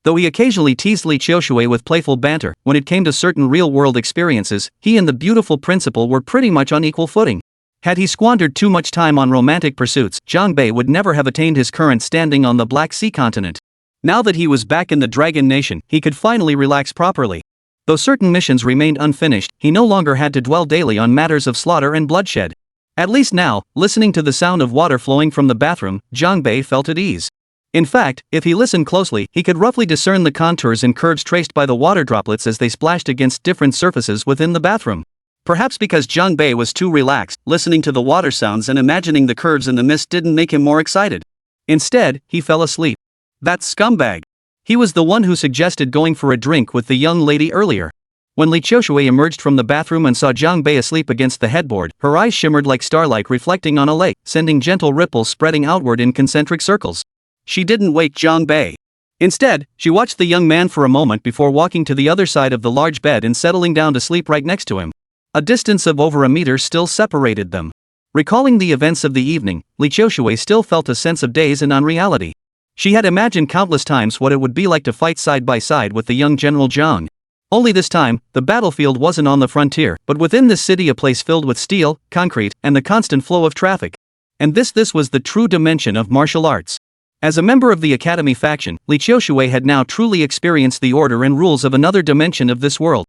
Though he occasionally teased Li Qiushui with playful banter, when it came to certain real-world experiences, he and the beautiful principal were pretty much on equal footing. Had he squandered too much time on romantic pursuits, Jiang Bei would never have attained his current standing on the Black Sea continent. Now that he was back in the Dragon Nation, he could finally relax properly. Though certain missions remained unfinished, he no longer had to dwell daily on matters of slaughter and bloodshed. At least now, listening to the sound of water flowing from the bathroom, Jiang Bei felt at ease. In fact, if he listened closely, he could roughly discern the contours and curves traced by the water droplets as they splashed against different surfaces within the bathroom. Perhaps because Jiang Bei was too relaxed, listening to the water sounds and imagining the curves in the mist didn't make him more excited. Instead, he fell asleep. That scumbag. He was the one who suggested going for a drink with the young lady earlier. When Li Qiushui emerged from the bathroom and saw Jiang Bei asleep against the headboard, her eyes shimmered like starlight reflecting on a lake, sending gentle ripples spreading outward in concentric circles. She didn't wake Jiang Bei. Instead, she watched the young man for a moment before walking to the other side of the large bed and settling down to sleep right next to him. A distance of over a meter still separated them. Recalling the events of the evening, Li Qiushui still felt a sense of daze and unreality. She had imagined countless times what it would be like to fight side by side with the young General Zhang. Only this time, the battlefield wasn't on the frontier, but within the city, a place filled with steel, concrete, and the constant flow of traffic. And this was the true dimension of martial arts. As a member of the Academy faction, Li Qiushui had now truly experienced the order and rules of another dimension of this world.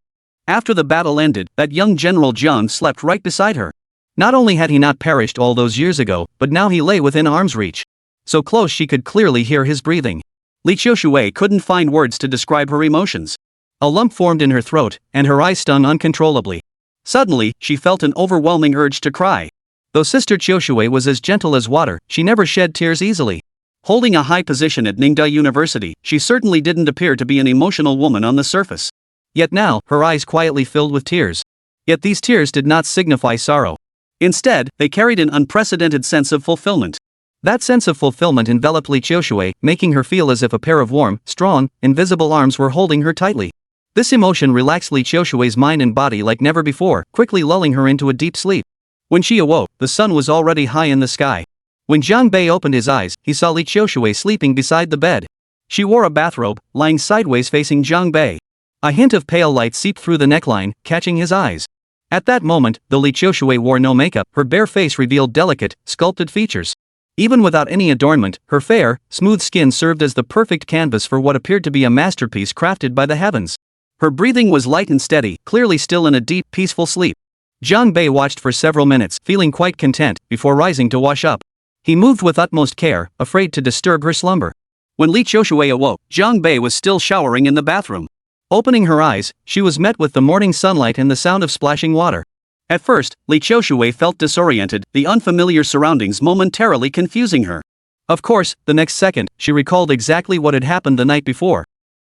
After the battle ended, that young General Jiang slept right beside her. Not only had he not perished all those years ago, but now he lay within arm's reach. So close she could clearly hear his breathing. Li Qiushui couldn't find words to describe her emotions. A lump formed in her throat, and her eyes stung uncontrollably. Suddenly, she felt an overwhelming urge to cry. Though Sister Qiushui was as gentle as water, she never shed tears easily. Holding a high position at Ningda University, she certainly didn't appear to be an emotional woman on the surface. Yet now, her eyes quietly filled with tears. Yet these tears did not signify sorrow. Instead, they carried an unprecedented sense of fulfillment. That sense of fulfillment enveloped Li Qiushui, making her feel as if a pair of warm, strong, invisible arms were holding her tightly. This emotion relaxed Li Qiushui's mind and body like never before, quickly lulling her into a deep sleep. When she awoke, the sun was already high in the sky. When Jiang Bei opened his eyes, he saw Li Qiushui sleeping beside the bed. She wore a bathrobe, lying sideways facing Jiang Bei. A hint of pale light seeped through the neckline, catching his eyes. At that moment, though Li Qiushui wore no makeup, her bare face revealed delicate, sculpted features. Even without any adornment, her fair, smooth skin served as the perfect canvas for what appeared to be a masterpiece crafted by the heavens. Her breathing was light and steady, clearly still in a deep, peaceful sleep. Jiang Bei watched for several minutes, feeling quite content, before rising to wash up. He moved with utmost care, afraid to disturb her slumber. When Li Qiushui awoke, Jiang Bei was still showering in the bathroom. Opening her eyes, she was met with the morning sunlight and the sound of splashing water. At first, Li Qiushui felt disoriented, the unfamiliar surroundings momentarily confusing her. Of course, the next second, she recalled exactly what had happened the night before.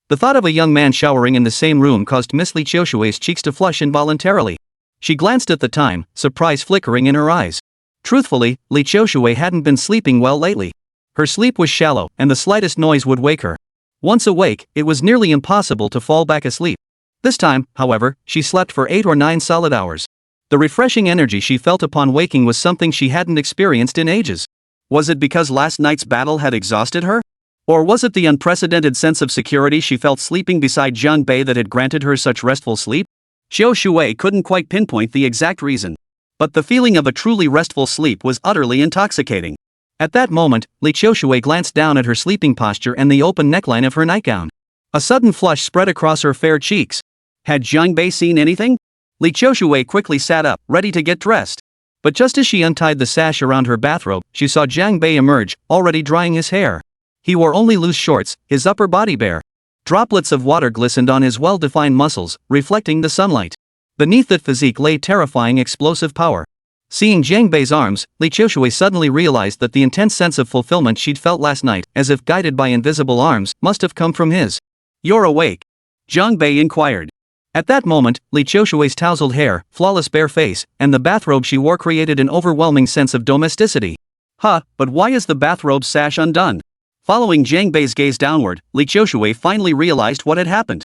The thought of a young man showering in the same room caused Miss Li Qiushui's cheeks to flush involuntarily. She glanced at the time, surprise flickering in her eyes. Truthfully, Li Qiushui hadn't been sleeping well lately. Her sleep was shallow, and the slightest noise would wake her. Once awake, it was nearly impossible to fall back asleep. This time, however, she slept for 8 or 9 solid hours. The refreshing energy she felt upon waking was something she hadn't experienced in ages. Was it because last night's battle had exhausted her? Or was it the unprecedented sense of security she felt sleeping beside Jiang Bei that had granted her such restful sleep? Xiao Shui couldn't quite pinpoint the exact reason. But the feeling of a truly restful sleep was utterly intoxicating. At that moment, Li Qiushui glanced down at her sleeping posture and the open neckline of her nightgown. A sudden flush spread across her fair cheeks. Had Jiang Bei seen anything? Li Qiushui quickly sat up, ready to get dressed. But just as she untied the sash around her bathrobe, she saw Jiang Bei emerge, already drying his hair. He wore only loose shorts, his upper body bare. Droplets of water glistened on his well-defined muscles, reflecting the sunlight. Beneath that physique lay terrifying explosive power. Seeing Jiang Bei's arms, Li Qiushui suddenly realized that the intense sense of fulfillment she'd felt last night, as if guided by invisible arms, must have come from his. "You're awake?" Jiang Bei inquired. At that moment, Li Qiushui's tousled hair, flawless bare face, and the bathrobe she wore created an overwhelming sense of domesticity. But why is the bathrobe sash undone? Following Jiang Bei's gaze downward, Li Qiushui finally realized what had happened.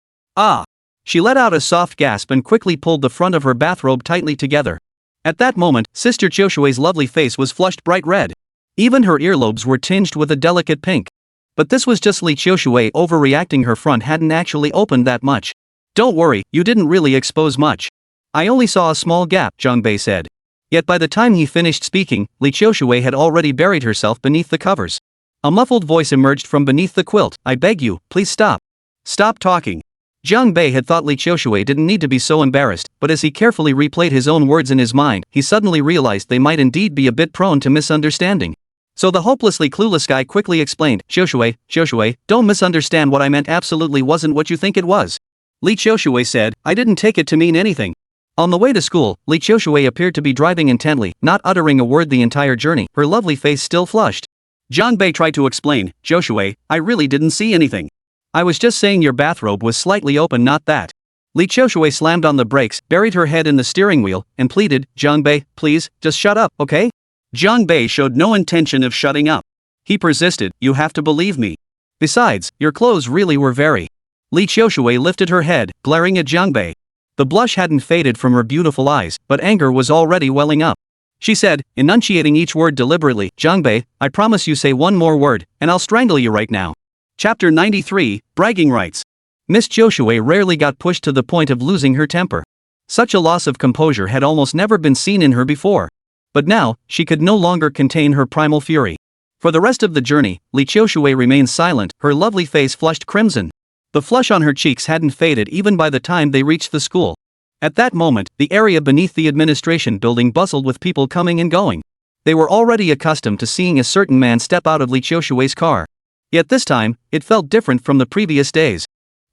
She let out a soft gasp and quickly pulled the front of her bathrobe tightly together. At that moment, Sister Qiushui's lovely face was flushed bright red. Even her earlobes were tinged with a delicate pink. But this was just Li Qiushui overreacting. Her front hadn't actually opened that much. "Don't worry, you didn't really expose much. I only saw a small gap," Jiang Bei said. Yet by the time he finished speaking, Li Qiushui had already buried herself beneath the covers. A muffled voice emerged from beneath the quilt. "I beg you, please stop. Stop talking." Jiang Bei had thought Li Qiushui didn't need to be so embarrassed, but as he carefully replayed his own words in his mind, he suddenly realized they might indeed be a bit prone to misunderstanding. So the hopelessly clueless guy quickly explained, Qiushui, don't misunderstand what I meant. Absolutely wasn't what you think it was." Li Qiushui said, "I didn't take it to mean anything." On the way to school, Li Qiushui appeared to be driving intently, not uttering a word the entire journey, her lovely face still flushed. Jiang Bei tried to explain, "Qiushui, I really didn't see anything. I was just saying your bathrobe was slightly open, not that." Li Qiushui slammed on the brakes, buried her head in the steering wheel, and pleaded, "Jiang Bei, please, just shut up, okay?" Jiang Bei showed no intention of shutting up. He persisted, "You have to believe me. Besides, your clothes really were very." Li Qiushui lifted her head, glaring at Jiang Bei. The blush hadn't faded from her beautiful eyes, but anger was already welling up. She said, enunciating each word deliberately, "Jiang Bei, I promise you say one more word, and I'll strangle you right now." Chapter 93, Bragging Rights. Miss Joshua rarely got pushed to the point of losing her temper. Such a loss of composure had almost never been seen in her before. But now, she could no longer contain her primal fury. For the rest of the journey, Lee Joshua remained silent, her lovely face flushed crimson. The flush on her cheeks hadn't faded even by the time they reached the school. At that moment, the area beneath the administration building bustled with people coming and going. They were already accustomed to seeing a certain man step out of Lee Joshua's car. Yet this time, it felt different from the previous days.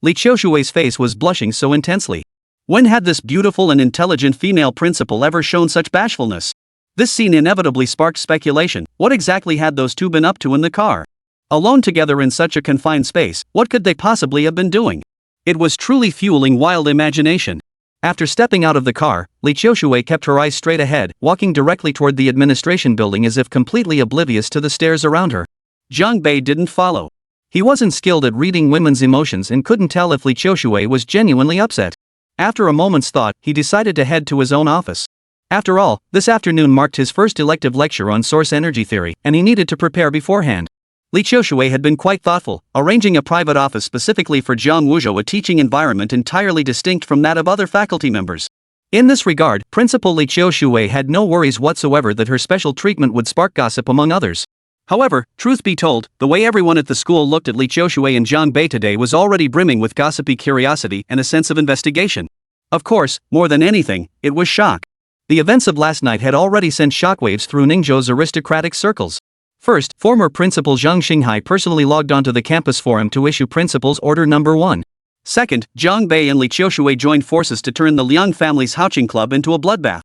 Lee Joshua's face was blushing so intensely. When had this beautiful and intelligent female principal ever shown such bashfulness? This scene inevitably sparked speculation. What exactly had those two been up to in the car? Alone together in such a confined space, what could they possibly have been doing? It was truly fueling wild imagination. After stepping out of the car, Lee Joshua kept her eyes straight ahead, walking directly toward the administration building as if completely oblivious to the stares around her. Zhang Bei didn't follow. He wasn't skilled at reading women's emotions and couldn't tell if Lee Joshua was genuinely upset. After a moment's thought, he decided to head to his own office. After all, this afternoon marked his first elective lecture on source energy theory, and he needed to prepare beforehand. Lee Joshua had been quite thoughtful, arranging a private office specifically for Jiang Wuzhou, a teaching environment entirely distinct from that of other faculty members. In this regard, Principal Lee Joshua had no worries whatsoever that her special treatment would spark gossip among others. However, truth be told, the way everyone at the school looked at Lee Joshua and Zhang Bei today was already brimming with gossipy curiosity and a sense of investigation. Of course, more than anything, it was shock. The events of last night had already sent shockwaves through Ningzhou's aristocratic circles. First, former Principal Zhang Xinghai personally logged onto the campus forum to issue Principal's Order No. 1. Second, Zhang Bei and Lee Joshua joined forces to turn the Liang family's Houching Club into a bloodbath.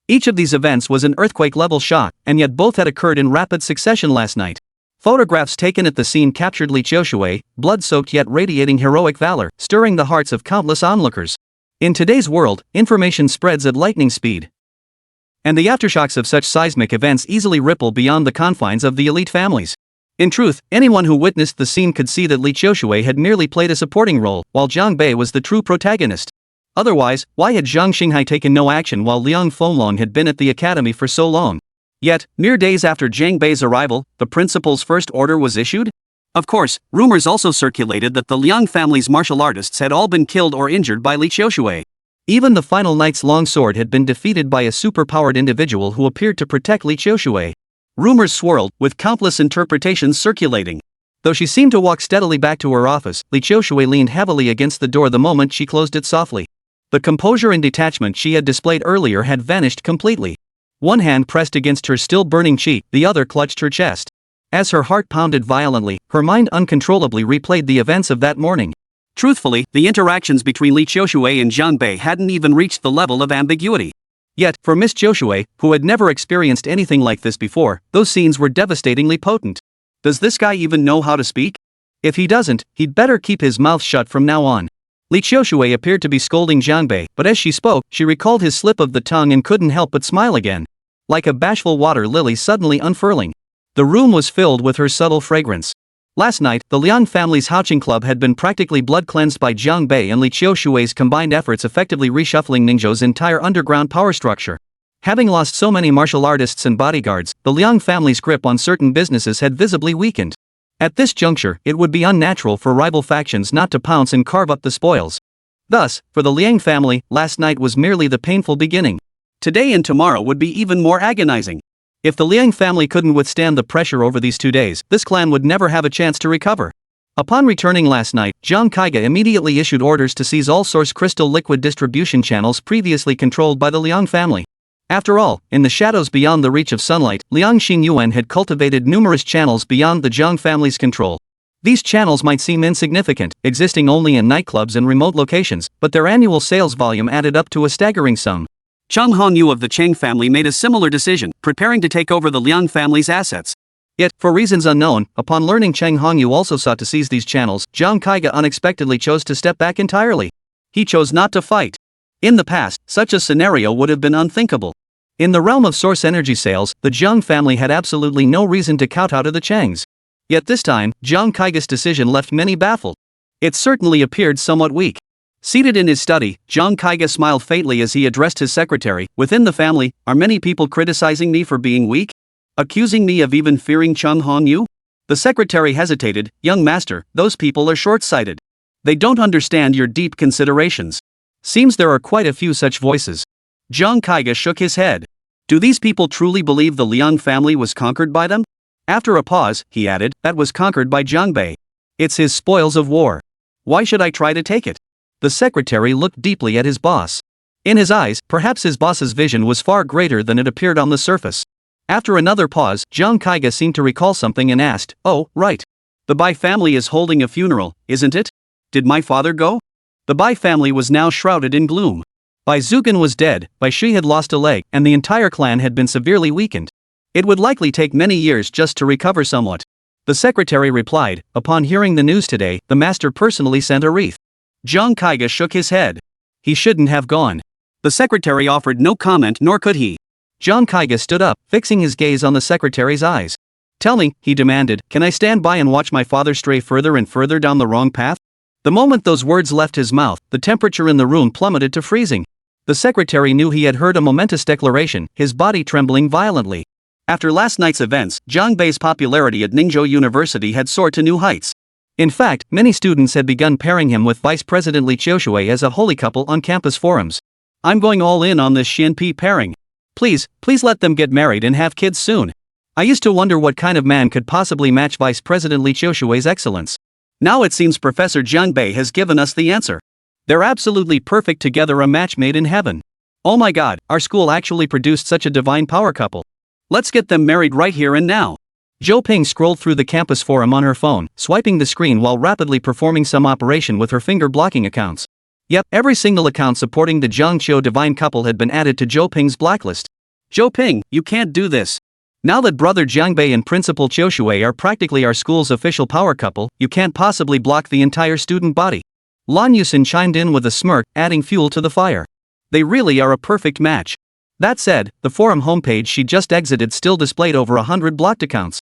Each of these events was an earthquake-level shock, and yet both had occurred in rapid succession last night. Photographs taken at the scene captured Lee Joshua, blood-soaked yet radiating heroic valor, stirring the hearts of countless onlookers. In today's world, information spreads at lightning speed. And the aftershocks of such seismic events easily ripple beyond the confines of the elite families. In truth, anyone who witnessed the scene could see that Lee Joshua had merely played a supporting role, while Zhang Bei was the true protagonist. Otherwise, why had Zhang Xinghai taken no action while Liang Fenglong had been at the academy for so long? Yet, mere days after Zhang Bei's arrival, the principal's first order was issued? Of course, rumors also circulated that the Liang family's martial artists had all been killed or injured by Lee Joshua. Even the final knight's long sword had been defeated by a superpowered individual who appeared to protect Lee Joshua. Rumors swirled, with countless interpretations circulating. Though she seemed to walk steadily back to her office, Lee Joshua leaned heavily against the door the moment she closed it softly. The composure and detachment she had displayed earlier had vanished completely. One hand pressed against her still burning cheek, the other clutched her chest. As her heart pounded violently, her mind uncontrollably replayed the events of that morning. Truthfully, the interactions between Lee Joshua and Zhang Bei hadn't even reached the level of ambiguity. Yet, for Miss Joshua, who had never experienced anything like this before, those scenes were devastatingly potent. Does this guy even know how to speak? If he doesn't, he'd better keep his mouth shut from now on. Lee Joshua appeared to be scolding Zhang Bei, but as she spoke, she recalled his slip of the tongue and couldn't help but smile again. Like a bashful water lily suddenly unfurling. The room was filled with her subtle fragrance. Last night, the Liang family's Houching Club had been practically blood-cleansed by Zhang Bei and Lee Joshua's combined efforts, effectively reshuffling Ningzhou's entire underground power structure. Having lost so many martial artists and bodyguards, the Liang family's grip on certain businesses had visibly weakened. At this juncture, it would be unnatural for rival factions not to pounce and carve up the spoils. Thus, for the Liang family, last night was merely the painful beginning. Today and tomorrow would be even more agonizing. If the Liang family couldn't withstand the pressure over these 2 days, this clan would never have a chance to recover. Upon returning last night, Zhang Kaiga immediately issued orders to seize all source crystal liquid distribution channels previously controlled by the Liang family. After all, in the shadows beyond the reach of sunlight, Liang Xingyuan had cultivated numerous channels beyond the Zhang family's control. These channels might seem insignificant, existing only in nightclubs and remote locations, but their annual sales volume added up to a staggering sum. Chang Hongyu of the Cheng family made a similar decision, preparing to take over the Liang family's assets. Yet, for reasons unknown, upon learning Cheng Hongyu also sought to seize these channels, Zhang Kaiga unexpectedly chose to step back entirely. He chose not to fight. In the past, such a scenario would have been unthinkable. In the realm of source energy sales, the Zhang family had absolutely no reason to kowtow to the Chengs. Yet this time, Zhang Kaiga's decision left many baffled. It certainly appeared somewhat weak. Seated in his study, Zhang Kaiga smiled faintly as he addressed his secretary. Within the family, are many people criticizing me for being weak? Accusing me of even fearing Cheng Hongyu? The secretary hesitated. Young master, those people are short-sighted. They don't understand your deep considerations. Seems there are quite a few such voices. Zhang Kaiga shook his head. Do these people truly believe the Liang family was conquered by them? After a pause, he added, that was conquered by Jiang Bei. It's his spoils of war. Why should I try to take it? The secretary looked deeply at his boss. In his eyes, perhaps his boss's vision was far greater than it appeared on the surface. After another pause, Zhang Kaiga seemed to recall something and asked, oh, right. The Bai family is holding a funeral, isn't it? Did my father go? The Bai family was now shrouded in gloom. Bai Zugan was dead, Bai Shi had lost a leg, and the entire clan had been severely weakened. It would likely take many years just to recover somewhat. The secretary replied, upon hearing the news today, the master personally sent a wreath. Zhang Kaiga shook his head. He shouldn't have gone. The secretary offered no comment, nor could he. Zhang Kaiga stood up, fixing his gaze on the secretary's eyes. Tell me, he demanded, can I stand by and watch my father stray further and further down the wrong path? The moment those words left his mouth, the temperature in the room plummeted to freezing. The secretary knew he had heard a momentous declaration, his body trembling violently. After last night's events, Jiang Bei's popularity at Ningzhou University had soared to new heights. In fact, many students had begun pairing him with Vice President Li Qiushui as a holy couple on campus forums. I'm going all in on this Xianpi pairing. Please let them get married and have kids soon. I used to wonder what kind of man could possibly match Vice President Li Qiushui's excellence. Now it seems Professor Jiang Bei has given us the answer. They're absolutely perfect together, a match made in heaven. Oh my god, our school actually produced such a divine power couple. Let's get them married right here and now. Zhou Ping scrolled through the campus forum on her phone, swiping the screen while rapidly performing some operation with her finger blocking accounts. Yep, every single account supporting the Zhangqiu divine couple had been added to Zhou Ping's blacklist. Zhou Ping, you can't do this. Now that brother Jiang Bei and Principal Qiushui are practically our school's official power couple, you can't possibly block the entire student body. Lan Yusin chimed in with a smirk, adding fuel to the fire. They really are a perfect match. That said, the forum homepage she just exited still displayed over 100 blocked accounts.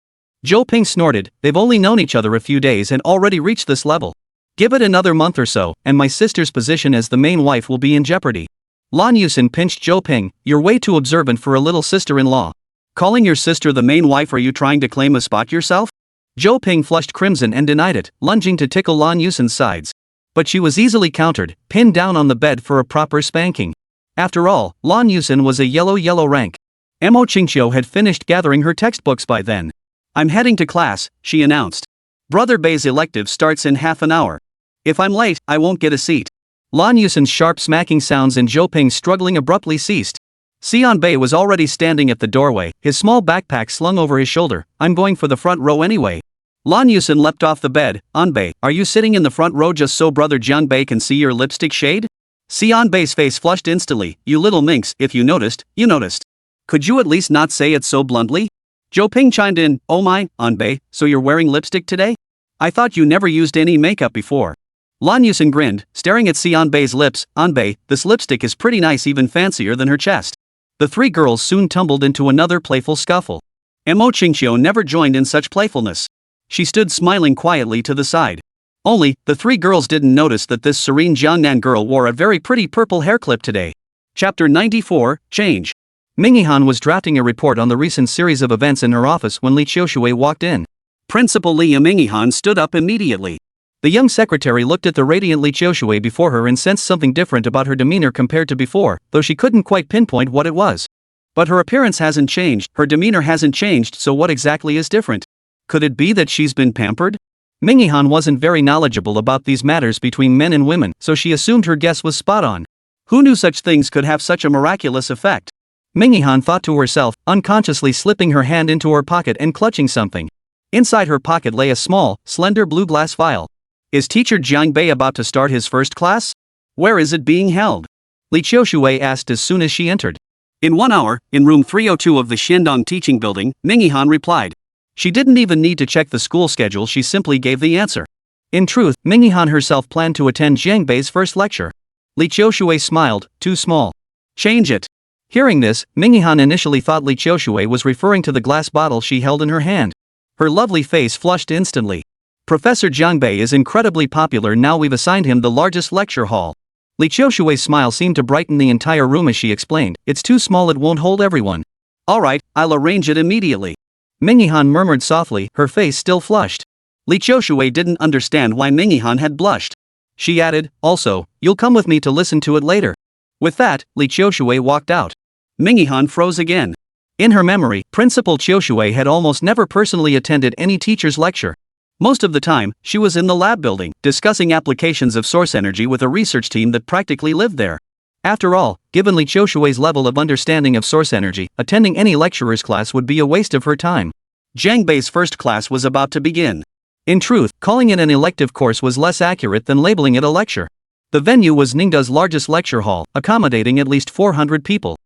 Zhou Ping snorted, they've only known each other a few days and already reached this level. Give it another month or so, and my sister's position as the main wife will be in jeopardy. Lan Yusin pinched Zhou Ping, you're way too observant for a little sister-in-law. Calling your sister the main wife, are you trying to claim a spot yourself? Zhou Ping flushed crimson and denied it, lunging to tickle Lan Yusin's sides. But she was easily countered, pinned down on the bed for a proper spanking. After all, Lan Yusin was a yellow rank. Mo Qingqiu had finished gathering her textbooks by then. I'm heading to class, she announced. Brother Bei's elective starts in half an hour. If I'm late, I won't get a seat. Lan Yusin's sharp smacking sounds and Zhou Ping's struggling abruptly ceased. Xian Bei was already standing at the doorway, his small backpack slung over his shoulder. I'm going for the front row anyway. Lan Yusin leapt off the bed. Anbei, are you sitting in the front row just so brother Jiang Bei can see your lipstick shade? Xian Bei's face flushed instantly. You little minx, if you noticed, you noticed. Could you at least not say it so bluntly? Zhou Ping chimed in, oh my, Anbei, so you're wearing lipstick today? I thought you never used any makeup before. Lan Yusin grinned, staring at Xian Bei's lips. Anbei, this lipstick is pretty nice, even fancier than her chest. The three girls soon tumbled into another playful scuffle. Mo Qingqiu never joined in such playfulness. She stood smiling quietly to the side. Only, the three girls didn't notice that this serene Jiangnan girl wore a very pretty purple hair clip today. Chapter 94, Change. Mingyihan was drafting a report on the recent series of events in her office when Li Qiushui walked in. Principal Li Mingyihan stood up immediately. The young secretary looked at the radiant Li Qiushui before her and sensed something different about her demeanor compared to before, though she couldn't quite pinpoint what it was. But her appearance hasn't changed, her demeanor hasn't changed, so what exactly is different? Could it be that she's been pampered? Mingyihan wasn't very knowledgeable about these matters between men and women, so she assumed her guess was spot on. Who knew such things could have such a miraculous effect? Mingyihan thought to herself, unconsciously slipping her hand into her pocket and clutching something. Inside her pocket lay a small, slender blue glass vial. Is teacher Jiang Bei about to start his first class? Where is it being held? Li Qiushui asked as soon as she entered. In 1 hour, in room 302 of the Xiandong teaching building, Mingyihan replied. She didn't even need to check the school schedule, she simply gave the answer. In truth, Mingyihan herself planned to attend Jiang Bei's first lecture. Li Qiushui smiled, too small. Change it. Hearing this, Mingyihan initially thought Li Qiushui was referring to the glass bottle she held in her hand. Her lovely face flushed instantly. Professor Jiang Bei is incredibly popular now, we've assigned him the largest lecture hall. Li Qiushui's smile seemed to brighten the entire room as she explained, it's too small, it won't hold everyone. Alright, I'll arrange it immediately. Mingyihan murmured softly, her face still flushed. Li Qiushui didn't understand why Mingyihan had blushed. She added, also, you'll come with me to listen to it later. With that, Li Qiushui walked out. Mingyihan froze again. In her memory, Principal Qiushui had almost never personally attended any teacher's lecture. Most of the time, she was in the lab building, discussing applications of source energy with a research team that practically lived there. After all, given Li Qiushui's level of understanding of source energy, attending any lecturer's class would be a waste of her time. Jiang Bei's first class was about to begin. In truth, calling it an elective course was less accurate than labeling it a lecture. The venue was Ningda's largest lecture hall, accommodating at least 400 people.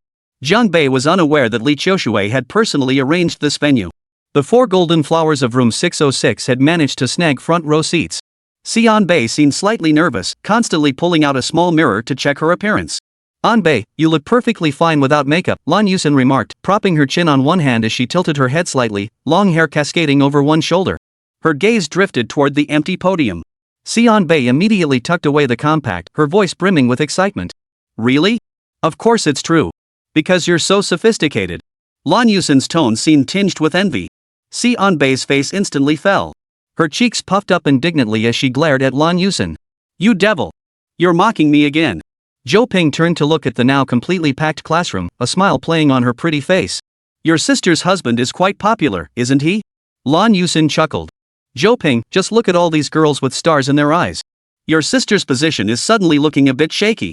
Jiang Bei was unaware that Li Qiushui had personally arranged this venue. The 4 golden flowers of room 606 had managed to snag front row seats. Xian Bei seemed slightly nervous, constantly pulling out a small mirror to check her appearance. An Bei, you look perfectly fine without makeup, Lan Yusen remarked, propping her chin on one hand as she tilted her head slightly, long hair cascading over one shoulder. Her gaze drifted toward the empty podium. Xian Bei immediately tucked away the compact, her voice brimming with excitement. Really? Of course it's true. Because you're so sophisticated. Lan Yusen's tone seemed tinged with envy. Xian Bei's face instantly fell. Her cheeks puffed up indignantly as she glared at Lan Yusen. You devil! You're mocking me again. Zhou Ping turned to look at the now completely packed classroom, a smile playing on her pretty face. Your sister's husband is quite popular, isn't he? Lan Yusen chuckled. Zhou Ping, just look at all these girls with stars in their eyes. Your sister's position is suddenly looking a bit shaky.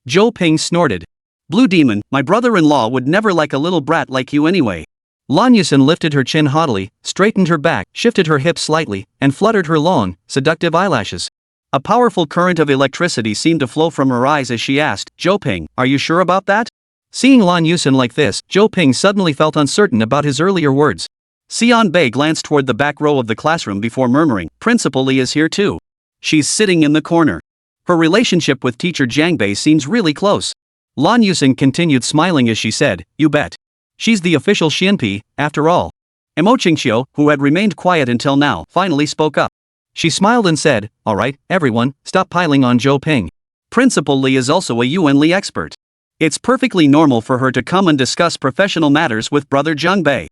Zhou Ping snorted. Blue Demon, my brother-in-law would never like a little brat like you anyway. Lan Yusen lifted her chin haughtily, straightened her back, shifted her hips slightly, and fluttered her long, seductive eyelashes. A powerful current of electricity seemed to flow from her eyes as she asked, Zhou Ping, are you sure about that? Seeing Lan Yusen like this, Zhou Ping suddenly felt uncertain about his earlier words. Xian Bei glanced toward the back row of the classroom before murmuring, Principal Li is here too. She's sitting in the corner. Her relationship with teacher Jiang Bei seems really close. Lan Yusen continued smiling as she said, you bet. She's the official Xianpi, after all. Mo Qingxiu, who had remained quiet until now, finally spoke up. She smiled and said, alright, everyone, stop piling on Zhou Ping. Principal Li is also a Yuan Li expert. It's perfectly normal for her to come and discuss professional matters with brother Jiang Bei.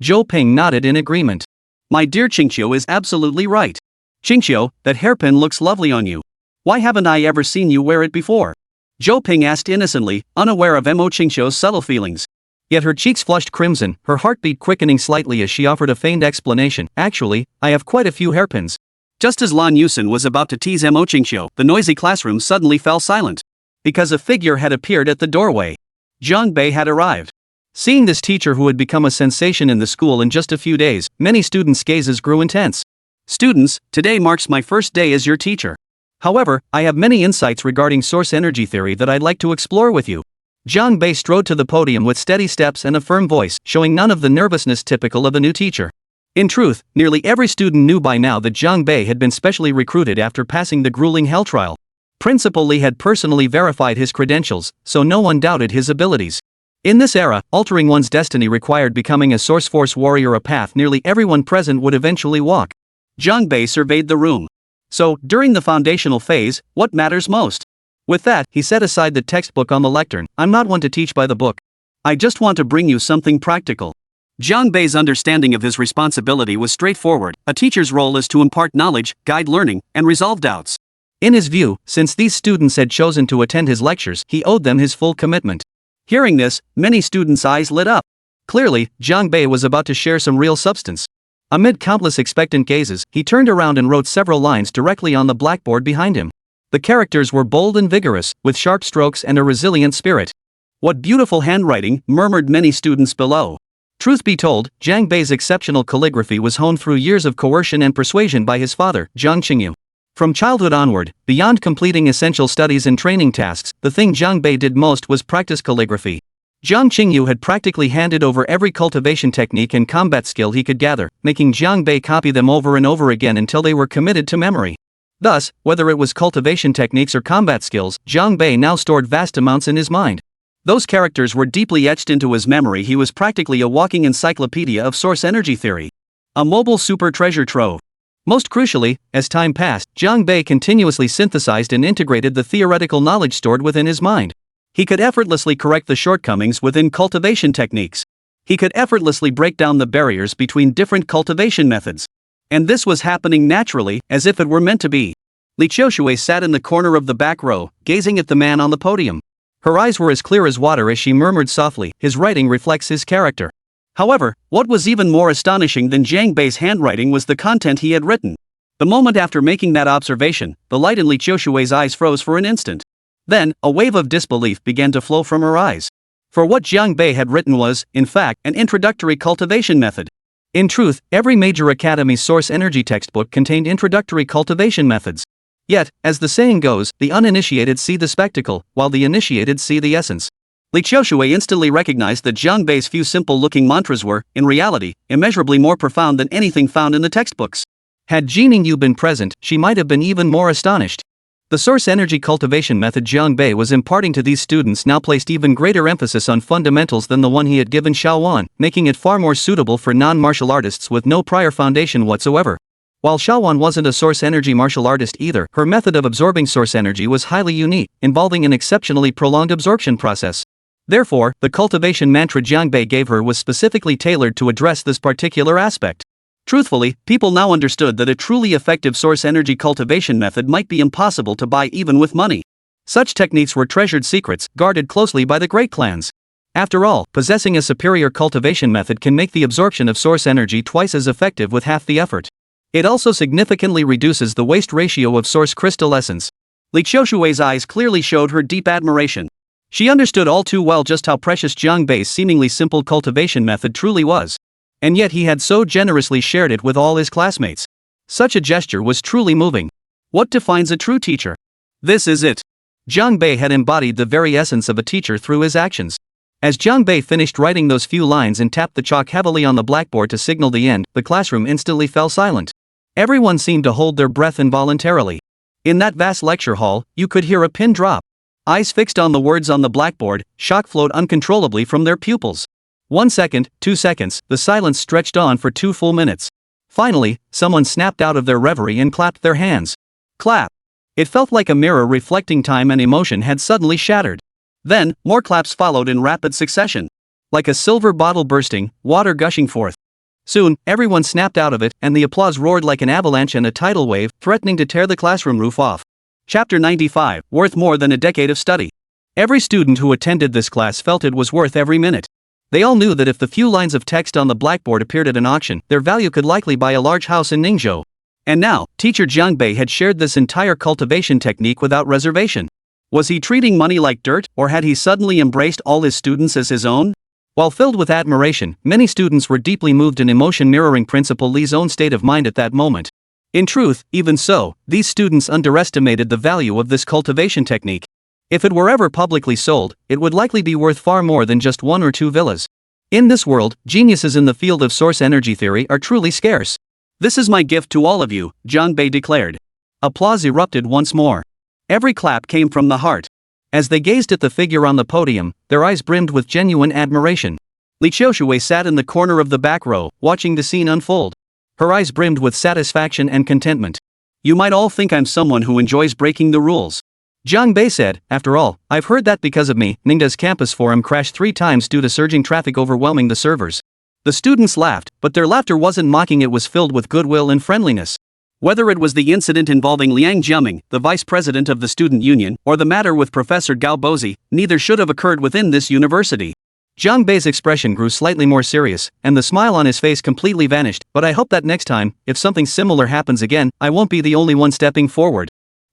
Zhou Ping nodded in agreement. My dear Qingxiu is absolutely right. Qingxiu, that hairpin looks lovely on you. Why haven't I ever seen you wear it before? Zhou Ping asked innocently, unaware of Mo Qingxiu's subtle feelings. Yet her cheeks flushed crimson, her heartbeat quickening slightly as she offered a feigned explanation. Actually, I have quite a few hairpins. Just as Lan Yusen was about to tease Mo Qingxiu, the noisy classroom suddenly fell silent. Because a figure had appeared at the doorway. Jiang Bei had arrived. Seeing this teacher who had become a sensation in the school in just a few days, many students' gazes grew intense. Students, today marks my first day as your teacher. However, I have many insights regarding source energy theory that I'd like to explore with you. Jiang Bei strode to the podium with steady steps and a firm voice, showing none of the nervousness typical of a new teacher. In truth, nearly every student knew by now that Jiang Bei had been specially recruited after passing the grueling hell trial. Principal Li had personally verified his credentials, so no one doubted his abilities. In this era, altering one's destiny required becoming a source force warrior, a path nearly everyone present would eventually walk. Jiang Bei surveyed the room. So, during the foundational phase, what matters most? With that, he set aside the textbook on the lectern. I'm not one to teach by the book. I just want to bring you something practical. Jiang Bei's understanding of his responsibility was straightforward. A teacher's role is to impart knowledge, guide learning, and resolve doubts. In his view, since these students had chosen to attend his lectures, he owed them his full commitment. Hearing this, many students' eyes lit up. Clearly, Jiang Bei was about to share some real substance. Amid countless expectant gazes, he turned around and wrote several lines directly on the blackboard behind him. The characters were bold and vigorous, with sharp strokes and a resilient spirit. What beautiful handwriting, murmured many students below. Truth be told, Jiang Bei's exceptional calligraphy was honed through years of coercion and persuasion by his father, Jiang Qingyu. From childhood onward, beyond completing essential studies and training tasks, the thing Jiang Bei did most was practice calligraphy. Jiang Qingyu had practically handed over every cultivation technique and combat skill he could gather, making Jiang Bei copy them over and over again until they were committed to memory. Thus, whether it was cultivation techniques or combat skills, Jiang Bei now stored vast amounts in his mind. Those characters were deeply etched into his memory. He was practically a walking encyclopedia of source energy theory. A mobile super treasure trove. Most crucially, as time passed, Jiang Bei continuously synthesized and integrated the theoretical knowledge stored within his mind. He could effortlessly correct the shortcomings within cultivation techniques. He could effortlessly break down the barriers between different cultivation methods. And this was happening naturally, as if it were meant to be. Li Qiushui sat in the corner of the back row, gazing at the man on the podium. Her eyes were as clear as water as she murmured softly, "His writing reflects his character." However, what was even more astonishing than Jiang Bei's handwriting was the content he had written. The moment after making that observation, the light in Li Qiushui's eyes froze for an instant. Then, a wave of disbelief began to flow from her eyes. For what Jiang Bei had written was, in fact, an introductory cultivation method. In truth, every major academy's source energy textbook contained introductory cultivation methods. Yet, as the saying goes, the uninitiated see the spectacle, while the initiated see the essence. Li Qiushui instantly recognized that Jiang Bei's few simple-looking mantras were, in reality, immeasurably more profound than anything found in the textbooks. Had Jining Yu been present, she might have been even more astonished. The source energy cultivation method Jiang Bei was imparting to these students now placed even greater emphasis on fundamentals than the one he had given Xiaowan, making it far more suitable for non-martial artists with no prior foundation whatsoever. While Xiaowan wasn't a source energy martial artist either, her method of absorbing source energy was highly unique, involving an exceptionally prolonged absorption process. Therefore, the cultivation mantra Jiang Bei gave her was specifically tailored to address this particular aspect. Truthfully, people now understood that a truly effective source energy cultivation method might be impossible to buy even with money. Such techniques were treasured secrets, guarded closely by the great clans. After all, possessing a superior cultivation method can make the absorption of source energy twice as effective with half the effort. It also significantly reduces the waste ratio of source crystal essence. Li Qiushui's eyes clearly showed her deep admiration. She understood all too well just how precious Jiang Bei's seemingly simple cultivation method truly was. And yet he had so generously shared it with all his classmates. Such a gesture was truly moving. What defines a true teacher? This is it. Jiang Bei had embodied the very essence of a teacher through his actions. As Jiang Bei finished writing those few lines and tapped the chalk heavily on the blackboard to signal the end, the classroom instantly fell silent. Everyone seemed to hold their breath involuntarily. In that vast lecture hall, you could hear a pin drop. Eyes fixed on the words on the blackboard, shock flowed uncontrollably from their pupils. 1 second, 2 seconds, the silence stretched on for 2 full minutes. Finally, someone snapped out of their reverie and clapped their hands. Clap! It felt like a mirror reflecting time and emotion had suddenly shattered. Then, more claps followed in rapid succession. Like a silver bottle bursting, water gushing forth. Soon, everyone snapped out of it, and the applause roared like an avalanche and a tidal wave, threatening to tear the classroom roof off. Chapter 95, worth more than a decade of study. Every student who attended this class felt it was worth every minute. They all knew that if the few lines of text on the blackboard appeared at an auction, their value could likely buy a large house in Ningzhou. And now, teacher Jiang Bei had shared this entire cultivation technique without reservation. Was he treating money like dirt, or had he suddenly embraced all his students as his own? While filled with admiration, many students were deeply moved in emotion mirroring Principal Li's own state of mind at that moment. In truth, even so, these students underestimated the value of this cultivation technique. If it were ever publicly sold, it would likely be worth far more than just 1 or 2 villas. In this world, geniuses in the field of source energy theory are truly scarce. This is my gift to all of you, Jiang Bei declared. Applause erupted once more. Every clap came from the heart. As they gazed at the figure on the podium, their eyes brimmed with genuine admiration. Li Qiushui sat in the corner of the back row, watching the scene unfold. Her eyes brimmed with satisfaction and contentment. You might all think I'm someone who enjoys breaking the rules. Jiang Bei said, after all, I've heard that because of me, Ningda's campus forum crashed 3 times due to surging traffic overwhelming the servers. The students laughed, but their laughter wasn't mocking, it was filled with goodwill and friendliness. Whether it was the incident involving Liang Jiaming, the vice president of the student union, or the matter with Professor Gao Bozi, neither should have occurred within this university. Jiang Bei's expression grew slightly more serious, and the smile on his face completely vanished, but I hope that next time, if something similar happens again, I won't be the only one stepping forward.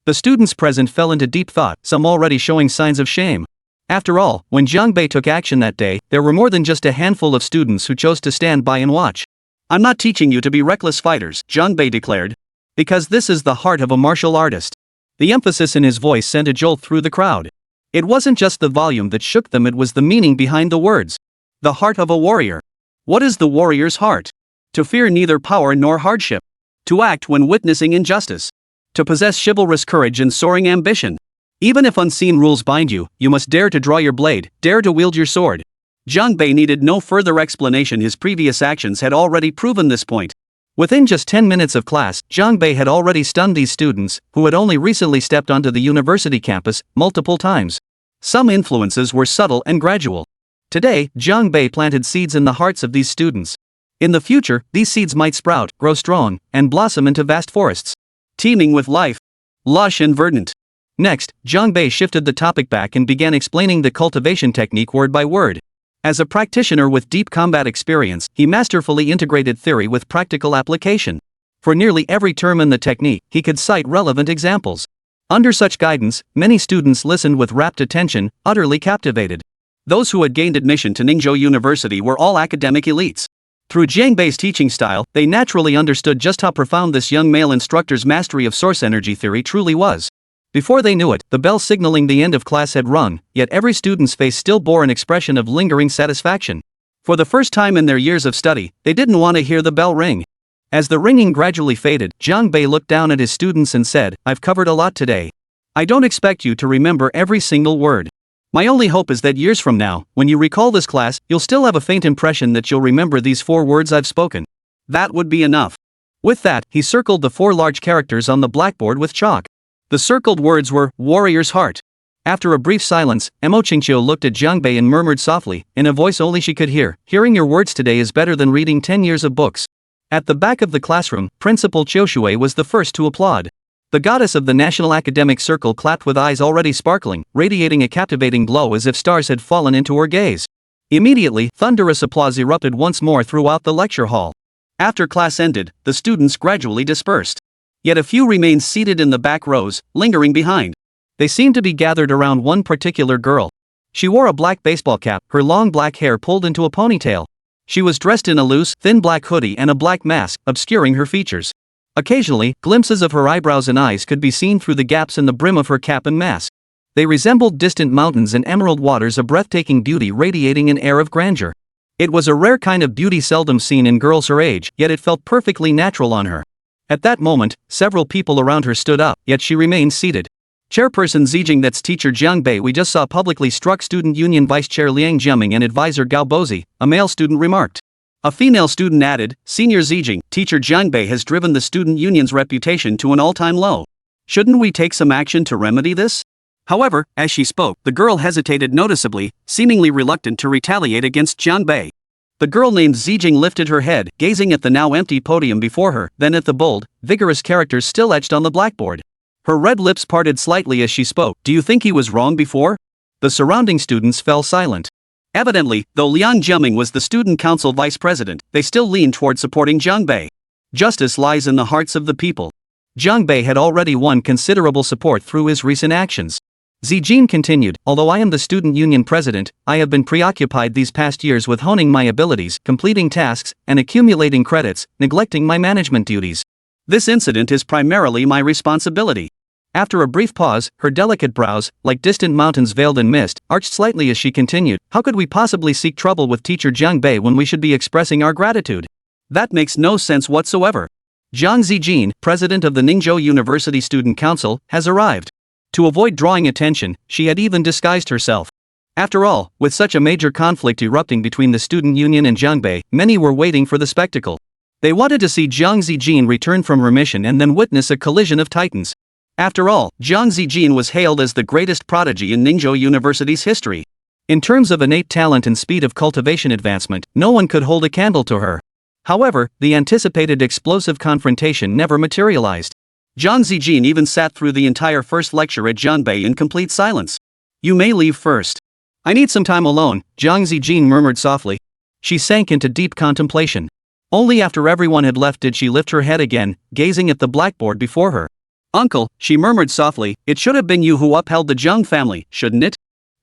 The students present fell into deep thought, some already showing signs of shame. After all, when Jiang Bei took action that day, there were more than just a handful of students who chose to stand by and watch. I'm not teaching you to be reckless fighters, Jiang Bei declared. Because this is the heart of a martial artist. The emphasis in his voice sent a jolt through the crowd. It wasn't just the volume that shook them, it was the meaning behind the words. The heart of a warrior. What is the warrior's heart? To fear neither power nor hardship. To act when witnessing injustice. To possess chivalrous courage and soaring ambition. Even if unseen rules bind you, you must dare to draw your blade, dare to wield your sword. Jiang Bei needed no further explanation, his previous actions had already proven this point. Within just 10 minutes of class, Jiang Bei had already stunned these students, who had only recently stepped onto the university campus, multiple times. Some influences were subtle and gradual. Today, Jiang Bei planted seeds in the hearts of these students. In the future, these seeds might sprout, grow strong, and blossom into vast forests. Teeming with life. lush and verdant. Next, Zhang Bei shifted the topic back and began explaining the cultivation technique word by word. As a practitioner with deep combat experience, he masterfully integrated theory with practical application. For nearly every term in the technique, he could cite relevant examples. Under such guidance, many students listened with rapt attention, utterly captivated. Those who had gained admission to Ningzhou University were all academic elites. Through Zhang Bei's teaching style, they naturally understood just how profound this young male instructor's mastery of source energy theory truly was. Before they knew it, the bell signaling the end of class had rung, yet every student's face still bore an expression of lingering satisfaction. For the first time in their years of study, they didn't want to hear the bell ring. As the ringing gradually faded, Zhang Bei looked down at his students and said, "I've covered a lot today. I don't expect you to remember every single word. My only hope is that years from now, when you recall this class, you'll still have a faint impression that you'll remember these 4 words I've spoken." That would be enough. With that, he circled the 4 large characters on the blackboard with chalk. The circled words were, "Warrior's Heart." After a brief silence, Mo Qingqiu looked at Zhang Bei and murmured softly, in a voice only she could hear, "Hearing your words today is better than reading 10 years of books." At the back of the classroom, Principal Qiu Shui was the first to applaud. The goddess of the National Academic Circle clapped with eyes already sparkling, radiating a captivating glow as if stars had fallen into her gaze. Immediately, thunderous applause erupted once more throughout the lecture hall. After class ended, the students gradually dispersed. Yet a few remained seated in the back rows, lingering behind. They seemed to be gathered around one particular girl. She wore a black baseball cap, her long black hair pulled into a ponytail. She was dressed in a loose, thin black hoodie and a black mask, obscuring her features. Occasionally, glimpses of her eyebrows and eyes could be seen through the gaps in the brim of her cap and mask. They resembled distant mountains and emerald waters, a breathtaking beauty radiating an air of grandeur. It was a rare kind of beauty seldom seen in girls her age, yet it felt perfectly natural on her. At that moment, several people around her stood up, yet she remained seated. Chairperson Zijing, that's teacher Zhang Bei, we just saw publicly struck Student Union Vice Chair Liang Jiaming and advisor Gao Bozi, a male student remarked. A female student added, Senior Zijing, teacher Zhang Bei has driven the student union's reputation to an all-time low. Shouldn't we take some action to remedy this? However, as she spoke, the girl hesitated noticeably, seemingly reluctant to retaliate against Zhang Bei. The girl named Zijing lifted her head, gazing at the now empty podium before her, then at the bold, vigorous characters still etched on the blackboard. Her red lips parted slightly as she spoke. "Do you think he was wrong before?" The surrounding students fell silent. Evidently, though Liang Jiaming was the student council vice president, they still leaned toward supporting Zhang Bei. Justice lies in the hearts of the people. Zhang Bei had already won considerable support through his recent actions. Zijin continued, "Although I am the student union president, I have been preoccupied these past years with honing my abilities, completing tasks, and accumulating credits, neglecting my management duties. This incident is primarily my responsibility." After a brief pause, her delicate brows, like distant mountains veiled in mist, arched slightly as she continued, "How could we possibly seek trouble with teacher Zhang Bei when we should be expressing our gratitude? That makes no sense whatsoever. Zhang Zijin, president of the Ningzhou University Student Council, has arrived." To avoid drawing attention, she had even disguised herself. After all, with such a major conflict erupting between the student union and Zhang Bei, many were waiting for the spectacle. They wanted to see Zhang Zijin return from remission and then witness a collision of titans. After all, Zhang Zijin was hailed as the greatest prodigy in Ningzhou University's history. In terms of innate talent and speed of cultivation advancement, no one could hold a candle to her. However, the anticipated explosive confrontation never materialized. Zhang Zijin even sat through the entire first lecture at Zhang Bei in complete silence. "You may leave first. I need some time alone," Zhang Zijin murmured softly. She sank into deep contemplation. Only after everyone had left did she lift her head again, gazing at the blackboard before her. "Uncle," she murmured softly, "it should have been you who upheld the Zhang family, shouldn't it?"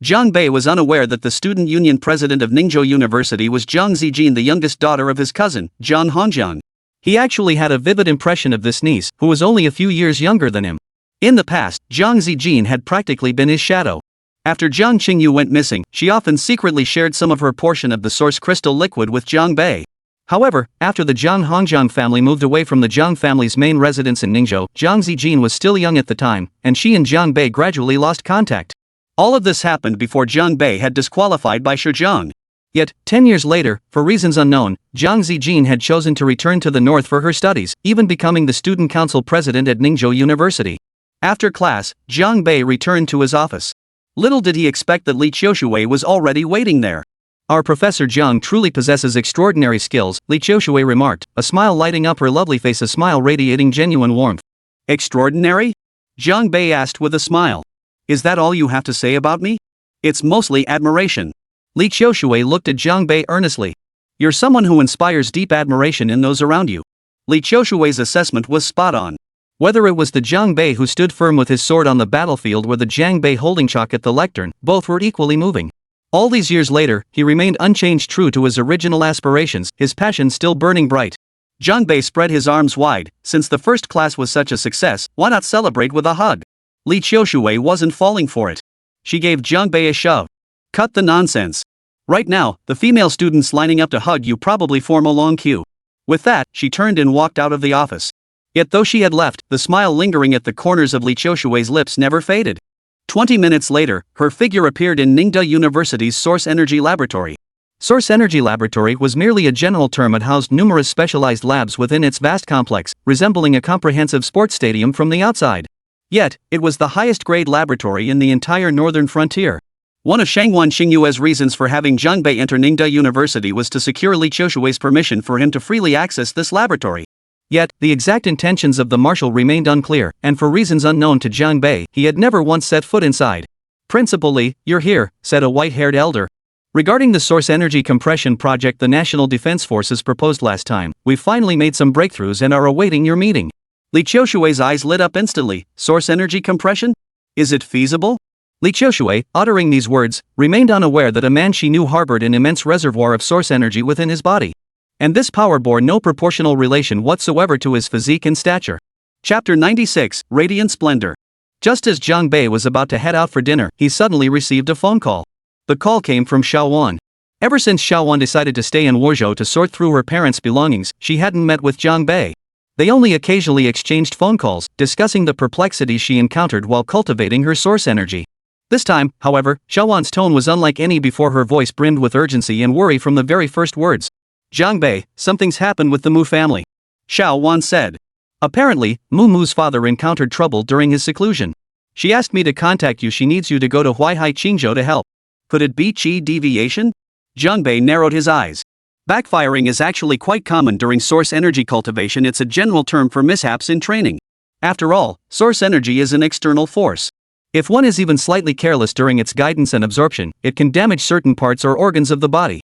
Zhang Bei was unaware that the student union president of Ningzhou University was Zhang Zijin, the youngest daughter of his cousin, Zhang Hongjian. He actually had a vivid impression of this niece, who was only a few years younger than him. In the past, Zhang Zijin had practically been his shadow. After Zhang Qingyu went missing, she often secretly shared some of her portion of the source crystal liquid with Zhang Bei. However, after the Zhang Hongjian family moved away from the Zhang family's main residence in Ningzhou, Zhang Zijin was still young at the time, and she and Zhang Bei gradually lost contact. All of this happened before Zhang Bei had disqualified by Shizhang. Yet, 10 years later, for reasons unknown, Zhang Zijin had chosen to return to the north for her studies, even becoming the student council president at Ningzhou University. After class, Zhang Bei returned to his office. Little did he expect that Li Qiushui was already waiting there. "Our Professor Zhang truly possesses extraordinary skills," Li Qiushui remarked, a smile lighting up her lovely face, a smile radiating genuine warmth. "Extraordinary?" Jiang Bei asked with a smile. Is that all you have to say about me? It's mostly admiration. Li Qiushui looked at Jiang Bei earnestly. You're someone who inspires deep admiration in those around you. Li Qiushui's assessment was spot on. Whether it was the Jiang Bei who stood firm with his sword on the battlefield or the Jiang Bei holding chalk at the lectern, both were equally moving. All these years later, he remained unchanged, true to his original aspirations, his passion still burning bright. Jiang Bei spread his arms wide. Since the first class was such a success, why not celebrate with a hug? Li Qiushui wasn't falling for it. She gave Jiang Bei a shove. Cut the nonsense. Right now, the female students lining up to hug you probably form a long queue. With that, she turned and walked out of the office. Yet though she had left, the smile lingering at the corners of Li Qiushui's lips never faded. 20 minutes later, her figure appeared in Ningde University's Source Energy Laboratory. Source Energy Laboratory was merely a general term. It housed numerous specialized labs within its vast complex, resembling a comprehensive sports stadium from the outside. Yet, it was the highest-grade laboratory in the entire northern frontier. One of Shangwan Xingyue's reasons for having Jiang Bei enter Ningde University was to secure Li Qiushui's permission for him to freely access this laboratory. Yet, the exact intentions of the marshal remained unclear, and for reasons unknown to Jiang Bei, he had never once set foot inside. Principal Li, you're here, said a white-haired elder. Regarding the source energy compression project the National Defense Forces proposed last time, we've finally made some breakthroughs and are awaiting your meeting. Li Qiushui's eyes lit up instantly. Source energy compression? Is it feasible? Li Qiushui, uttering these words, remained unaware that a man she knew harbored an immense reservoir of source energy within his body. And this power bore no proportional relation whatsoever to his physique and stature. Chapter 96, Radiant Splendor. Just as Jiang Bei was about to head out for dinner, he suddenly received a phone call. The call came from Xiaowan. Ever since Xiaowan decided to stay in Wuzhou to sort through her parents' belongings, she hadn't met with Jiang Bei. They only occasionally exchanged phone calls, discussing the perplexities she encountered while cultivating her source energy. This time, however, Xiaowan's tone was unlike any before. Her voice brimmed with urgency and worry from the very first words. Jiang Bei, something's happened with the Mu family. Xiaowan said. Apparently, Mu's father encountered trouble during his seclusion. She asked me to contact you. She needs you to go to Huaihai Qingzhou to help. Could it be qi deviation? Jiang Bei narrowed his eyes. Backfiring is actually quite common during source energy cultivation. It's a general term for mishaps in training. After all, source energy is an external force. If one is even slightly careless during its guidance and absorption, it can damage certain parts or organs of the body.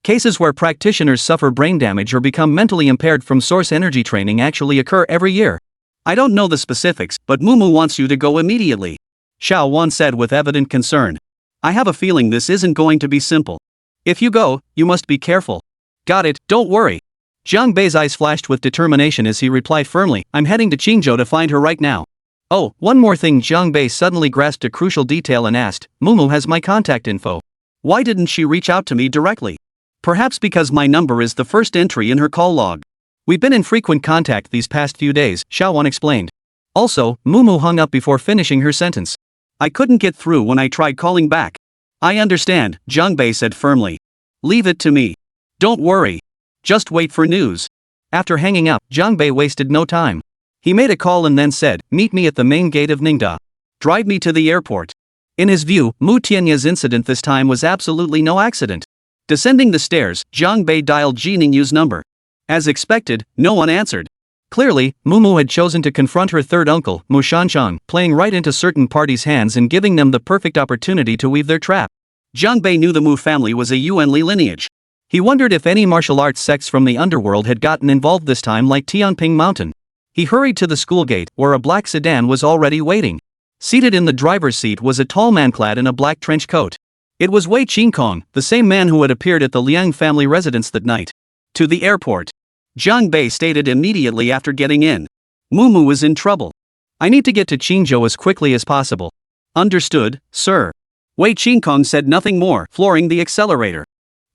Cases where practitioners suffer brain damage or become mentally impaired from source energy training actually occur every year. I don't know the specifics, but Mu wants you to go immediately. Xiaowan said with evident concern. I have a feeling this isn't going to be simple. If you go, you must be careful. Got it, don't worry. Jiang Bei's eyes flashed with determination as he replied firmly, I'm heading to Qingzhou to find her right now. Oh, one more thing. Jiang Bei suddenly grasped a crucial detail and asked, Mu has my contact info. Why didn't she reach out to me directly? Perhaps because my number is the first entry in her call log. We've been in frequent contact these past few days, Xiaowan explained. Also, Mu hung up before finishing her sentence. I couldn't get through when I tried calling back. I understand, Jiang Bei said firmly. Leave it to me. Don't worry. Just wait for news. After hanging up, Jiang Bei wasted no time. He made a call and then said, meet me at the main gate of Ningde. Drive me to the airport. In his view, Mu Tianya's incident this time was absolutely no accident. Descending the stairs, Jiang Bei dialed Ji Ningyu's number. As expected, no one answered. Clearly, Mu had chosen to confront her third uncle, Mu Shanshang, playing right into certain parties' hands and giving them the perfect opportunity to weave their trap. Jiang Bei knew the Mu family was a Yuanli lineage. He wondered if any martial arts sects from the underworld had gotten involved this time, like Tianping Mountain. He hurried to the school gate, where a black sedan was already waiting. Seated in the driver's seat was a tall man clad in a black trench coat. It was Wei Qingkong, the same man who had appeared at the Liang family residence that night. To the airport. Jiang Bei stated immediately after getting in. Mu is in trouble. I need to get to Qingzhou as quickly as possible. Understood, sir. Wei Qingkong said nothing more, flooring the accelerator.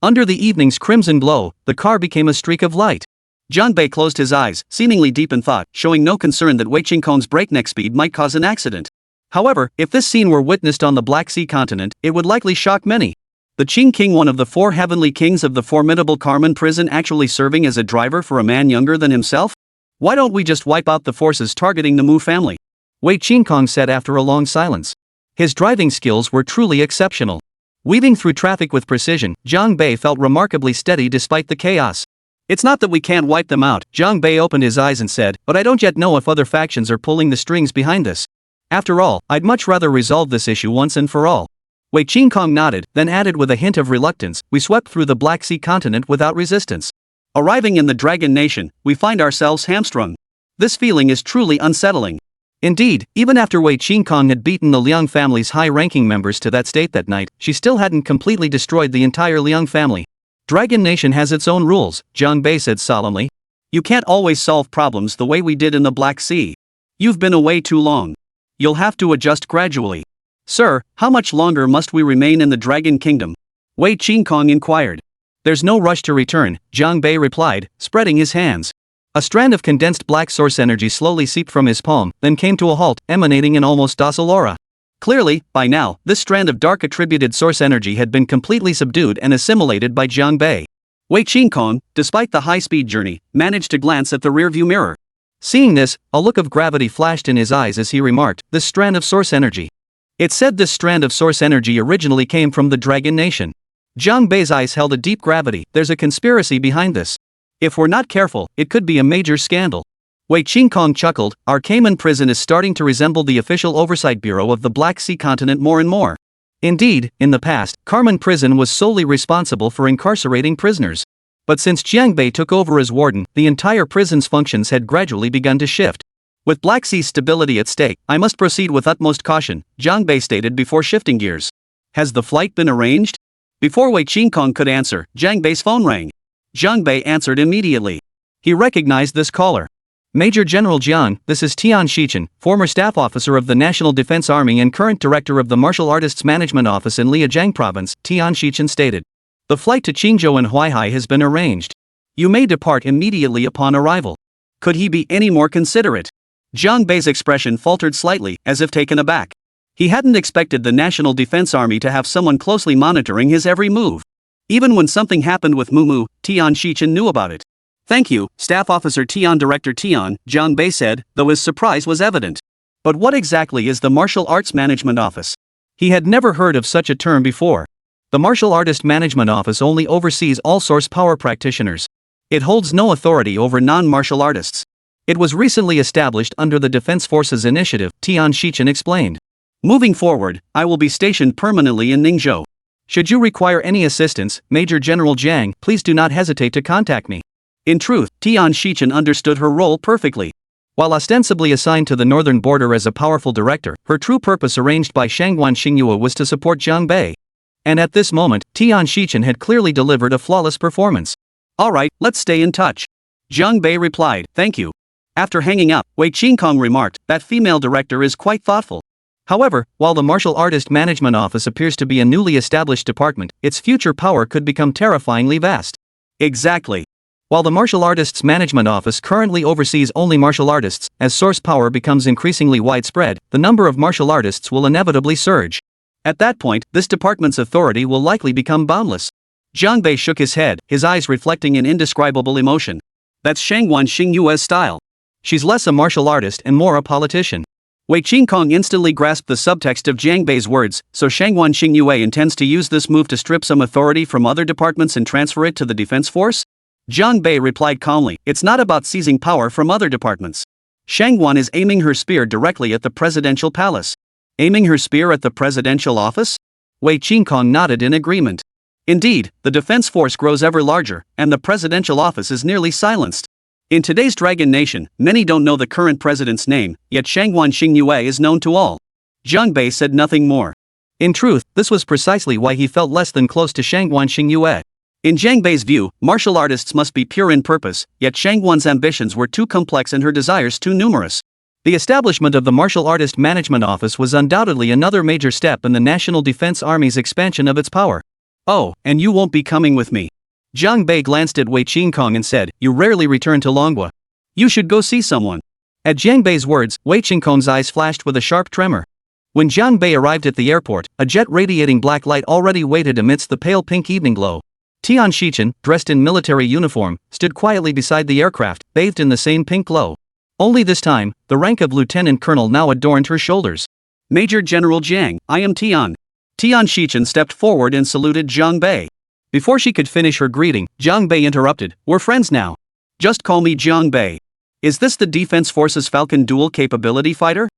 Under the evening's crimson glow, the car became a streak of light. Jiang Bei closed his eyes, seemingly deep in thought, showing no concern that Wei Qingkong's breakneck speed might cause an accident. However, if this scene were witnessed on the Black Sea continent, it would likely shock many. The Qing King, one of the four heavenly kings of the formidable Carmen prison, actually serving as a driver for a man younger than himself? Why don't we just wipe out the forces targeting the Mu family? Wei Qingkong said after a long silence. His driving skills were truly exceptional. Weaving through traffic with precision, Jiang Bei felt remarkably steady despite the chaos. It's not that we can't wipe them out, Jiang Bei opened his eyes and said, but I don't yet know if other factions are pulling the strings behind this. After all, I'd much rather resolve this issue once and for all. Wei Qingkong nodded, then added with a hint of reluctance, we swept through the Black Sea continent without resistance. Arriving in the Dragon Nation, we find ourselves hamstrung. This feeling is truly unsettling. Indeed, even after Wei Qingkong had beaten the Liang family's high-ranking members to that state that night, she still hadn't completely destroyed the entire Liang family. Dragon Nation has its own rules, Zhang Bei said solemnly. You can't always solve problems the way we did in the Black Sea. You've been away too long. You'll have to adjust gradually. Sir, how much longer must we remain in the Dragon Kingdom? Wei Qingkong inquired. There's no rush to return, Zhang Bei replied, spreading his hands. A strand of condensed black source energy slowly seeped from his palm, then came to a halt, emanating an almost docile aura. Clearly, by now, this strand of dark attributed source energy had been completely subdued and assimilated by Zhang Bei. Wei Qingkong, despite the high-speed journey, managed to glance at the rearview mirror. Seeing this, a look of gravity flashed in his eyes as he remarked, this strand of source energy. It said this strand of source energy originally came from the Dragon Nation. Zhang Bei's eyes held a deep gravity, there's a conspiracy behind this. If we're not careful, it could be a major scandal. Wei Qingkong chuckled, our Cayman prison is starting to resemble the official oversight bureau of the Black Sea continent more and more. Indeed, in the past, Carmen Prison was solely responsible for incarcerating prisoners. But since Jiang Bei took over as warden, the entire prison's functions had gradually begun to shift. With Black Sea's stability at stake, I must proceed with utmost caution, Zhang Bei stated before shifting gears. Has the flight been arranged? Before Wei Qingkong could answer, Zhang Bei's phone rang. Zhang Bei answered immediately. He recognized this caller. Major General Jiang, this is Tian Shichen, former staff officer of the National Defense Army and current director of the Martial Artists Management Office in Liajiang Province, Tian Shichen stated. The flight to Qingzhou and Huaihai has been arranged. You may depart immediately upon arrival. Could he be any more considerate? Zhang Bei's expression faltered slightly, as if taken aback. He hadn't expected the National Defense Army to have someone closely monitoring his every move. Even when something happened with Mumu, Tian Shichen knew about it. Thank you, Staff Officer Tian Director Tian, Zhang Bei said, though his surprise was evident. But what exactly is the Martial Arts Management Office? He had never heard of such a term before. The Martial Artist Management Office only oversees all source power practitioners. It holds no authority over non-martial artists. It was recently established under the Defense Forces Initiative, Tian Shichen explained. Moving forward, I will be stationed permanently in Ningzhou. Should you require any assistance, Major General Jiang, please do not hesitate to contact me. In truth, Tian Shichen understood her role perfectly. While ostensibly assigned to the northern border as a powerful director, her true purpose arranged by Shangguan Xingyue was to support Zhang Bei. And at this moment, Tian Shichen had clearly delivered a flawless performance. Alright, let's stay in touch. Zhang Bei replied, thank you. After hanging up, Wei Qingkong remarked, that female director is quite thoughtful. However, while the Martial Artist Management Office appears to be a newly established department, its future power could become terrifyingly vast. Exactly. While the Martial Artists Management Office currently oversees only martial artists, as source power becomes increasingly widespread, the number of martial artists will inevitably surge. At that point, this department's authority will likely become boundless. Zhang Bei shook his head, his eyes reflecting an indescribable emotion. That's Shangguan Xingyue's style. She's less a martial artist and more a politician. Wei Qingkong instantly grasped the subtext of Zhang Bei's words, so Shangguan Xingyue intends to use this move to strip some authority from other departments and transfer it to the defense force? Zhang Bei replied calmly, it's not about seizing power from other departments. Shangguan is aiming her spear directly at the presidential palace. Aiming her spear at the presidential office? Wei Qingkong nodded in agreement. Indeed, the defense force grows ever larger, and the presidential office is nearly silenced. In today's Dragon Nation, many don't know the current president's name, yet Shangguan Xingyue is known to all. Zhang Bei said nothing more. In truth, this was precisely why he felt less than close to Shangguan Xingyue. In Zhang Bei's view, martial artists must be pure in purpose, yet Shangguan's ambitions were too complex and her desires too numerous. The establishment of the Martial Artist Management Office was undoubtedly another major step in the National Defense Army's expansion of its power. Oh, and you won't be coming with me. Zhang Bei glanced at Wei Qingkong and said, you rarely return to Longhua. You should go see someone. At Zhang Bei's words, Wei Qingkong's eyes flashed with a sharp tremor. When Zhang Bei arrived at the airport, a jet radiating black light already waited amidst the pale pink evening glow. Tian Shichen, dressed in military uniform, stood quietly beside the aircraft, bathed in the same pink glow. Only this time, the rank of lieutenant colonel now adorned her shoulders. Major General Jiang, I am Tian. Tian Shichen stepped forward and saluted Zhang Bei. Before she could finish her greeting, Zhang Bei interrupted, we're friends now. Just call me Zhang Bei. Is this the Defense Forces Falcon dual capability fighter?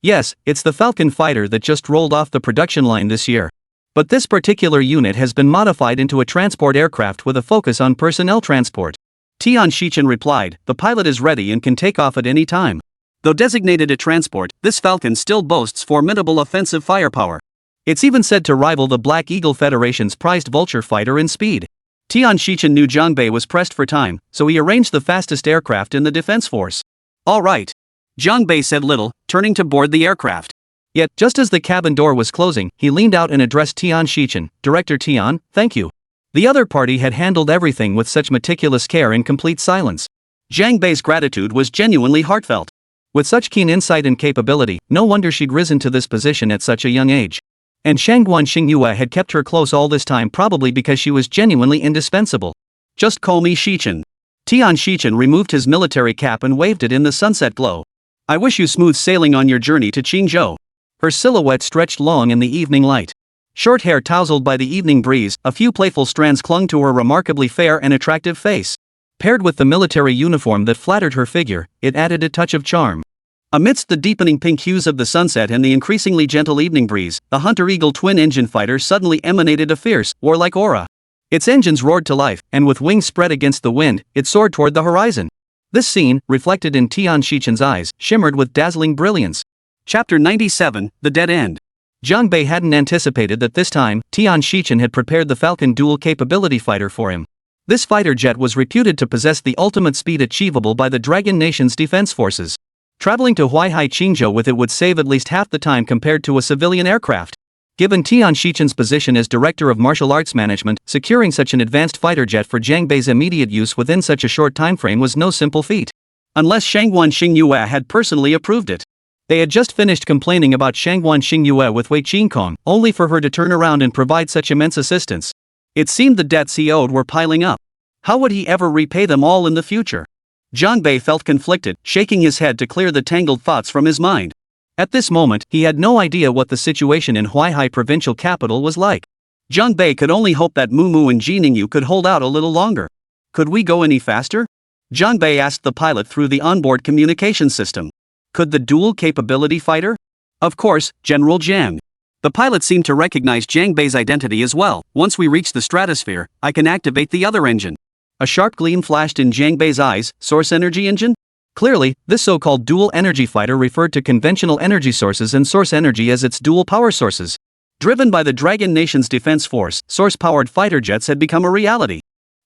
Yes, it's the Falcon fighter that just rolled off the production line this year. But this particular unit has been modified into a transport aircraft with a focus on personnel transport. Tian Shichen replied, the pilot is ready and can take off at any time. Though designated a transport, this Falcon still boasts formidable offensive firepower. It's even said to rival the Black Eagle Federation's prized Vulture fighter in speed. Tian Shichen knew Zhang Bei was pressed for time, so he arranged the fastest aircraft in the defense force. All right. Zhang Bei said little, turning to board the aircraft. Yet, just as the cabin door was closing, he leaned out and addressed Tian Shichen, Director Tian, thank you. The other party had handled everything with such meticulous care and complete silence. Zhang Bei's gratitude was genuinely heartfelt. With such keen insight and capability, no wonder she'd risen to this position at such a young age. And Shangguan Xingyue had kept her close all this time probably because she was genuinely indispensable. Just call me Shichen. Tian Shichen removed his military cap and waved it in the sunset glow. I wish you smooth sailing on your journey to Qingzhou. Her silhouette stretched long in the evening light. Short hair tousled by the evening breeze, a few playful strands clung to her remarkably fair and attractive face. Paired with the military uniform that flattered her figure, it added a touch of charm. Amidst the deepening pink hues of the sunset and the increasingly gentle evening breeze, the Hunter Eagle twin-engine fighter suddenly emanated a fierce, warlike aura. Its engines roared to life, and with wings spread against the wind, it soared toward the horizon. This scene, reflected in Tian Shichen's eyes, shimmered with dazzling brilliance. Chapter 97, The Dead End. Zhang Bei hadn't anticipated that this time, Tian Shichen had prepared the Falcon dual-capability fighter for him. This fighter jet was reputed to possess the ultimate speed achievable by the Dragon Nation's defense forces. Traveling to Huaihai Qingzhou with it would save at least half the time compared to a civilian aircraft. Given Tian Shichen's position as Director of Martial Arts Management, securing such an advanced fighter jet for Zhang Bei's immediate use within such a short timeframe was no simple feat. Unless Shangguan Xingyue had personally approved it. They had just finished complaining about Shangguan Xingyue with Wei Qingkong, only for her to turn around and provide such immense assistance. It seemed the debts he owed were piling up. How would he ever repay them all in the future? Zhang Bei felt conflicted, shaking his head to clear the tangled thoughts from his mind. At this moment, he had no idea what the situation in Huaihai provincial capital was like. Zhang Bei could only hope that Mumu and Jiningyu could hold out a little longer. Could we go any faster? Zhang Bei asked the pilot through the onboard communication system. Could the dual-capability fighter? Of course, General Jiang. The pilot seemed to recognize Zhang Bei's identity as well. Once we reach the stratosphere, I can activate the other engine. A sharp gleam flashed in Zhang Bei's eyes. Source energy engine? Clearly, this so-called dual energy fighter referred to conventional energy sources and source energy as its dual power sources. Driven by the Dragon Nation's defense force, source-powered fighter jets had become a reality.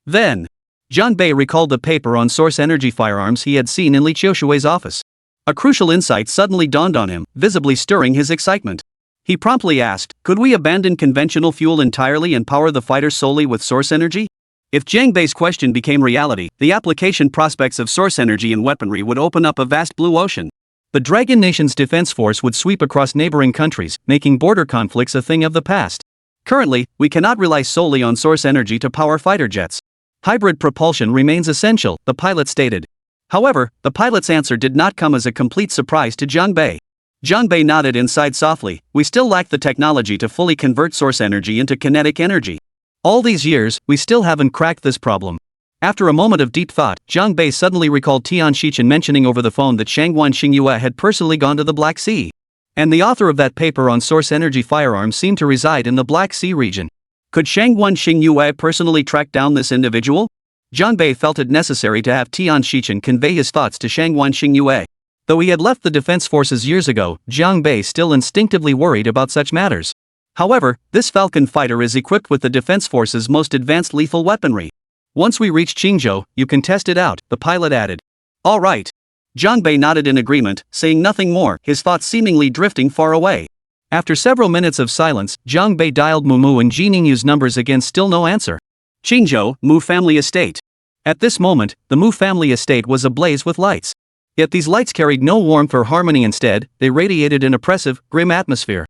Then, Zhang Bei recalled the paper on source energy firearms he had seen in Li Qiushui's office. A crucial insight suddenly dawned on him, visibly stirring his excitement. He promptly asked, could we abandon conventional fuel entirely and power the fighter solely with source energy? If Zhang Bei's question became reality, the application prospects of source energy in weaponry would open up a vast blue ocean. The Dragon Nation's defense force would sweep across neighboring countries, making border conflicts a thing of the past. Currently, we cannot rely solely on source energy to power fighter jets. Hybrid propulsion remains essential, the pilot stated. However, the pilot's answer did not come as a complete surprise to Zhang Bei. Zhang Bei nodded and sighed softly. We still lack the technology to fully convert source energy into kinetic energy. All these years, we still haven't cracked this problem. After a moment of deep thought, Zhang Bei suddenly recalled Tian Shichen mentioning over the phone that Shangguan Xingyue had personally gone to the Black Sea. And the author of that paper on source energy firearms seemed to reside in the Black Sea region. Could Shangguan Xingyue personally track down this individual? Zhang Bei felt it necessary to have Tian Shichen convey his thoughts to Shangguan Xingyue. Though he had left the defense forces years ago, Zhang Bei still instinctively worried about such matters. However, this Falcon fighter is equipped with the defense force's most advanced lethal weaponry. Once we reach Qingzhou, you can test it out, the pilot added. All right. Zhang Bei nodded in agreement, saying nothing more, his thoughts seemingly drifting far away. After several minutes of silence, Zhang Bei dialed Mumu and Jiningyu's numbers again, still no answer. Qingzhou, Mu family estate. At this moment, the Mu family estate was ablaze with lights. Yet these lights carried no warmth or harmony, instead, they radiated an oppressive, grim atmosphere.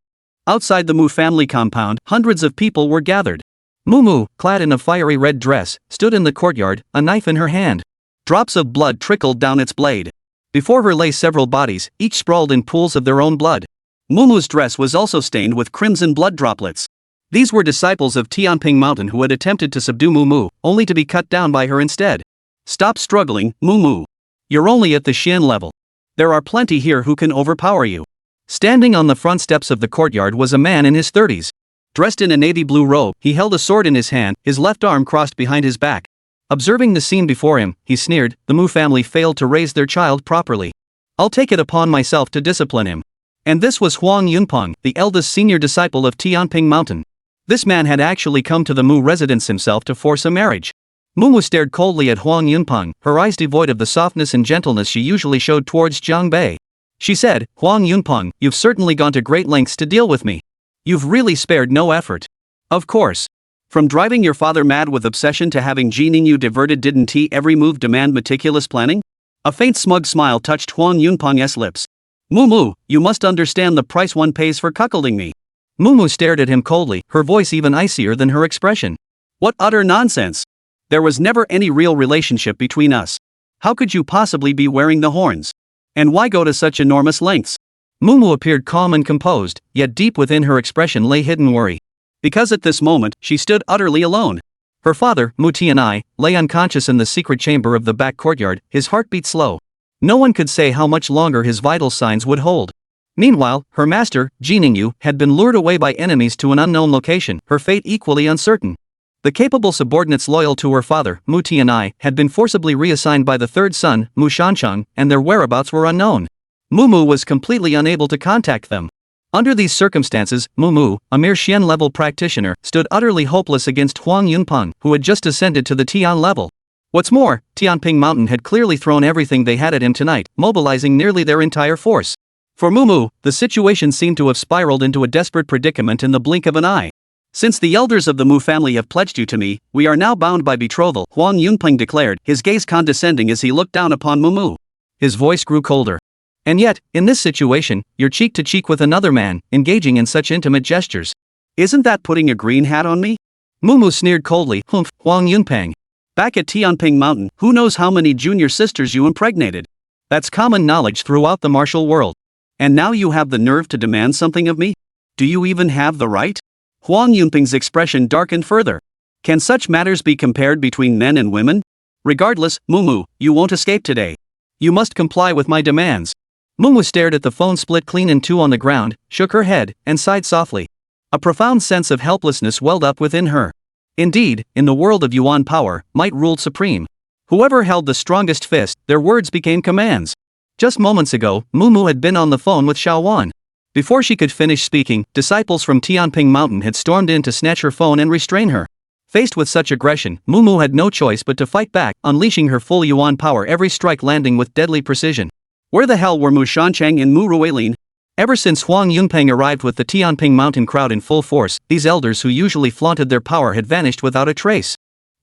Outside the Mu family compound, hundreds of people were gathered. Mumu, clad in a fiery red dress, stood in the courtyard, a knife in her hand. Drops of blood trickled down its blade. Before her lay several bodies, each sprawled in pools of their own blood. Mumu's dress was also stained with crimson blood droplets. These were disciples of Tianping Mountain who had attempted to subdue Mumu, only to be cut down by her instead. Stop struggling, Mumu. You're only at the Xian level. There are plenty here who can overpower you. Standing on the front steps of the courtyard was a man in his 30s. Dressed in a navy blue robe, he held a sword in his hand, his left arm crossed behind his back. Observing the scene before him, he sneered, "The Mu family failed to raise their child properly. I'll take it upon myself to discipline him." And this was Huang Yunpeng, the eldest senior disciple of Tianping Mountain. This man had actually come to the Mu residence himself to force a marriage. Mumu stared coldly at Huang Yunpeng, her eyes devoid of the softness and gentleness she usually showed towards Jiang Bei. She said, "Huang Yunpeng, you've certainly gone to great lengths to deal with me. You've really spared no effort." "Of course. From driving your father mad with obsession to having Ji Ningyu diverted, didn't he every move demand meticulous planning?" A faint smug smile touched Huang Yunpeng's lips. "Mumu, you must understand the price one pays for cuckolding me." Mumu stared at him coldly, her voice even icier than her expression. "What utter nonsense! There was never any real relationship between us. How could you possibly be wearing the horns? And why go to such enormous lengths?" Mumu appeared calm and composed, yet deep within her expression lay hidden worry. Because at this moment, she stood utterly alone. Her father, Mu Tianai, lay unconscious in the secret chamber of the back courtyard, his heartbeat slow. No one could say how much longer his vital signs would hold. Meanwhile, her master, Ji Ningyu, had been lured away by enemies to an unknown location, her fate equally uncertain. The capable subordinates loyal to her father, Mu Tianai, had been forcibly reassigned by the third son, Mu Shancheng, and their whereabouts were unknown. Mumu was completely unable to contact them. Under these circumstances, Mumu, a mere Xian-level practitioner, stood utterly hopeless against Huang Yunpeng, who had just ascended to the Tian level. What's more, Tianping Mountain had clearly thrown everything they had at him tonight, mobilizing nearly their entire force. For Mumu, the situation seemed to have spiraled into a desperate predicament in the blink of an eye. "Since the elders of the Mu family have pledged you to me, we are now bound by betrothal," Huang Yunpeng declared, his gaze condescending as he looked down upon Mumu. His voice grew colder. "And yet, in this situation, you're cheek to cheek with another man, engaging in such intimate gestures. Isn't that putting a green hat on me?" Mumu sneered coldly, "Humph, Huang Yunpeng. Back at Tianping Mountain, who knows how many junior sisters you impregnated? That's common knowledge throughout the martial world. And now you have the nerve to demand something of me? Do you even have the right?" Huang Yunpeng's expression darkened further. "Can such matters be compared between men and women? Regardless, Mumu, you won't escape today. You must comply with my demands." Mumu stared at the phone split clean in two on the ground, shook her head, and sighed softly. A profound sense of helplessness welled up within her. Indeed, in the world of Yuan power, might ruled supreme. Whoever held the strongest fist, their words became commands. Just moments ago, Mumu had been on the phone with Xiaowan. Before she could finish speaking, disciples from Tianping Mountain had stormed in to snatch her phone and restrain her. Faced with such aggression, Mumu had no choice but to fight back, unleashing her full Yuan power, every strike landing with deadly precision. Where the hell were Mu Shancheng and Mu Ruilin? Ever since Huang Yunpeng arrived with the Tianping Mountain crowd in full force, these elders who usually flaunted their power had vanished without a trace.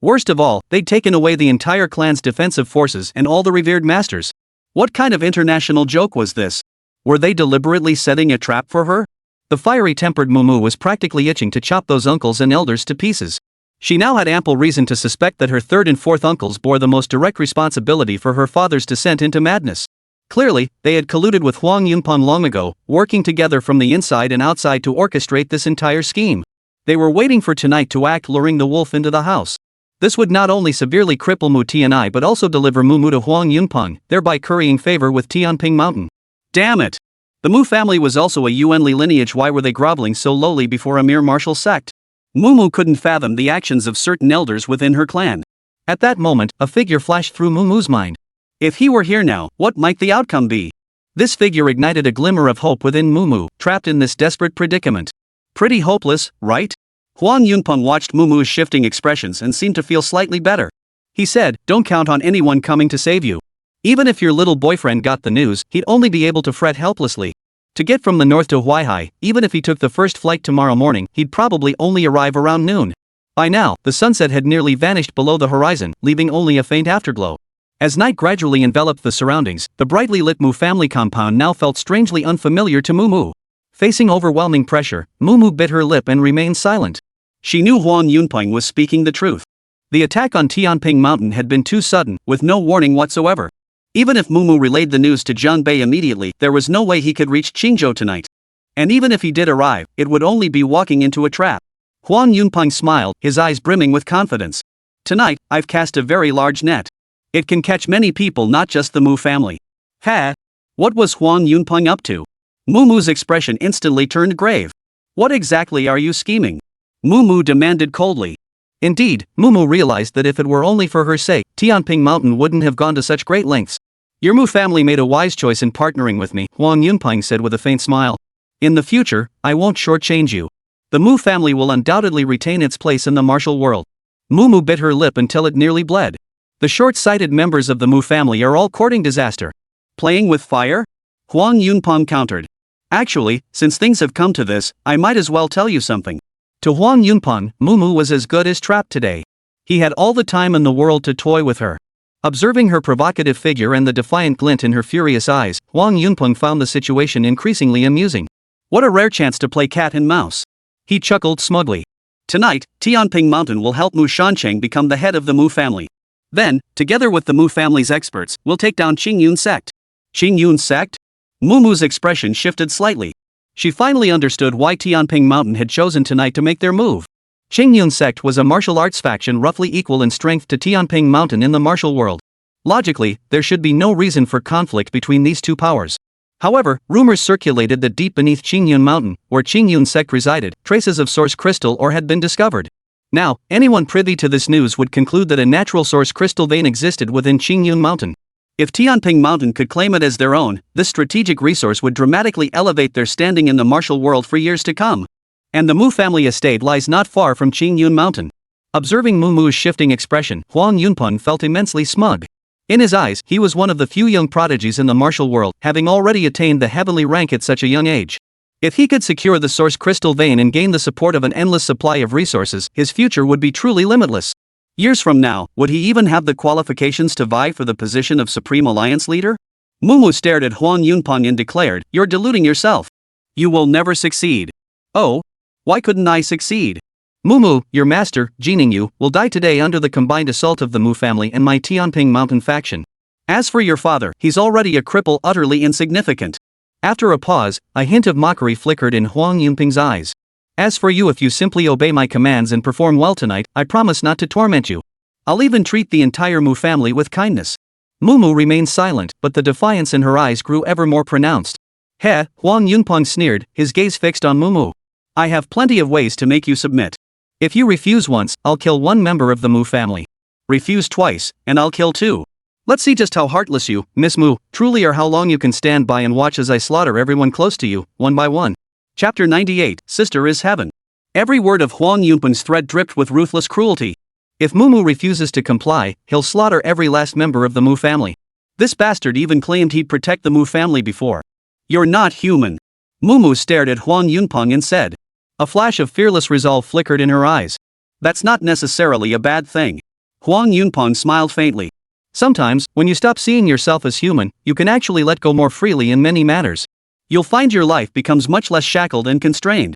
Worst of all, they'd taken away the entire clan's defensive forces and all the revered masters. What kind of international joke was this? Were they deliberately setting a trap for her? The fiery-tempered Mumu was practically itching to chop those uncles and elders to pieces. She now had ample reason to suspect that her third and fourth uncles bore the most direct responsibility for her father's descent into madness. Clearly, they had colluded with Huang Yunpeng long ago, working together from the inside and outside to orchestrate this entire scheme. They were waiting for tonight to act, luring the wolf into the house. This would not only severely cripple Mu Tianai but also deliver Mumu to Huang Yunpeng, thereby currying favor with Tianping Mountain. Damn it! The Mu family was also a Yuanli lineage. Why were they groveling so lowly before a mere martial sect? Mumu couldn't fathom the actions of certain elders within her clan. At that moment, a figure flashed through Mumu's mind. If he were here now, what might the outcome be? This figure ignited a glimmer of hope within Mumu, trapped in this desperate predicament. Pretty hopeless, right? Huang Yunpeng watched Mumu's shifting expressions and seemed to feel slightly better. He said, "Don't count on anyone coming to save you. Even if your little boyfriend got the news, he'd only be able to fret helplessly. To get from the north to Huaihai, even if he took the first flight tomorrow morning, he'd probably only arrive around noon." By now, the sunset had nearly vanished below the horizon, leaving only a faint afterglow. As night gradually enveloped the surroundings, the brightly lit Mu family compound now felt strangely unfamiliar to Mumu. Facing overwhelming pressure, Mumu bit her lip and remained silent. She knew Huang Yunpeng was speaking the truth. The attack on Tianping Mountain had been too sudden, with no warning whatsoever. Even if Mumu relayed the news to Jiang Bei immediately, there was no way he could reach Qingzhou tonight. And even if he did arrive, it would only be walking into a trap. Huang Yunpeng smiled, his eyes brimming with confidence. "Tonight, I've cast a very large net. It can catch many people, not just the Mu family." Ha! What was Huang Yunpeng up to? Mumu's expression instantly turned grave. What exactly are you scheming? Mumu demanded coldly. Indeed, Mumu realized that if it were only for her sake, Tianping Mountain wouldn't have gone to such great lengths. Your Mu family made a wise choice in partnering with me, Huang Yunpeng said with a faint smile. In the future, I won't shortchange you. The Mu family will undoubtedly retain its place in the martial world. Mumu bit her lip until it nearly bled. The short-sighted members of the Mu family are all courting disaster. Playing with fire? Huang Yunpeng countered. Actually, since things have come to this, I might as well tell you something. To Huang Yunpeng, Mumu was as good as trapped today. He had all the time in the world to toy with her. Observing her provocative figure and the defiant glint in her furious eyes, Huang Yunpeng found the situation increasingly amusing. What a rare chance to play cat and mouse. He chuckled smugly. Tonight, Tianping Mountain will help Mu Shancheng become the head of the Mu family. Then, together with the Mu family's experts, we'll take down Qingyun sect. Qingyun sect? Mumu's expression shifted slightly. She finally understood why Tianping Mountain had chosen tonight to make their move. Qingyun sect was a martial arts faction roughly equal in strength to Tianping Mountain in the martial world. Logically, there should be no reason for conflict between these two powers. However, rumors circulated that deep beneath Qingyun Mountain, where Qingyun sect resided, traces of source crystal ore had been discovered. Now, anyone privy to this news would conclude that a natural source crystal vein existed within Qingyun Mountain. If Tianping Mountain could claim it as their own, this strategic resource would dramatically elevate their standing in the martial world for years to come. And the Mu family estate lies not far from Qingyun Mountain. Observing Mumu's shifting expression, Huang Yunpeng felt immensely smug. In his eyes, he was one of the few young prodigies in the martial world, having already attained the heavenly rank at such a young age. If he could secure the source crystal vein and gain the support of an endless supply of resources, his future would be truly limitless. Years from now, would he even have the qualifications to vie for the position of Supreme Alliance leader? Mumu stared at Huang Yunpeng and declared, "You're deluding yourself. You will never succeed." "Oh? Why couldn't I succeed?" "Mumu, your master, Jiningyu, will die today under the combined assault of the Mu family and my Tianping Mountain faction. As for your father, he's already a cripple utterly insignificant." After a pause, a hint of mockery flickered in Huang Yunpeng's eyes. "As for you, if you simply obey my commands and perform well tonight, I promise not to torment you. I'll even treat the entire Mu family with kindness." Mumu remained silent, but the defiance in her eyes grew ever more pronounced. "Heh," Huang Yunpeng sneered, his gaze fixed on Mumu. "I have plenty of ways to make you submit. If you refuse once, I'll kill one member of the Mu family. Refuse twice, and I'll kill two. Let's see just how heartless you, Miss Mu, truly are, how long you can stand by and watch as I slaughter everyone close to you, one by one." Chapter 98, Sister is Heaven. Every word of Huang Yunpeng's threat dripped with ruthless cruelty. If Mumu refuses to comply, he'll slaughter every last member of the Mu family. This bastard even claimed he'd protect the Mu family before. "You're not human." Mumu stared at Huang Yunpeng and said. A flash of fearless resolve flickered in her eyes. "That's not necessarily a bad thing." Huang Yunpeng smiled faintly. "Sometimes, when you stop seeing yourself as human, you can actually let go more freely in many matters. You'll find your life becomes much less shackled and constrained."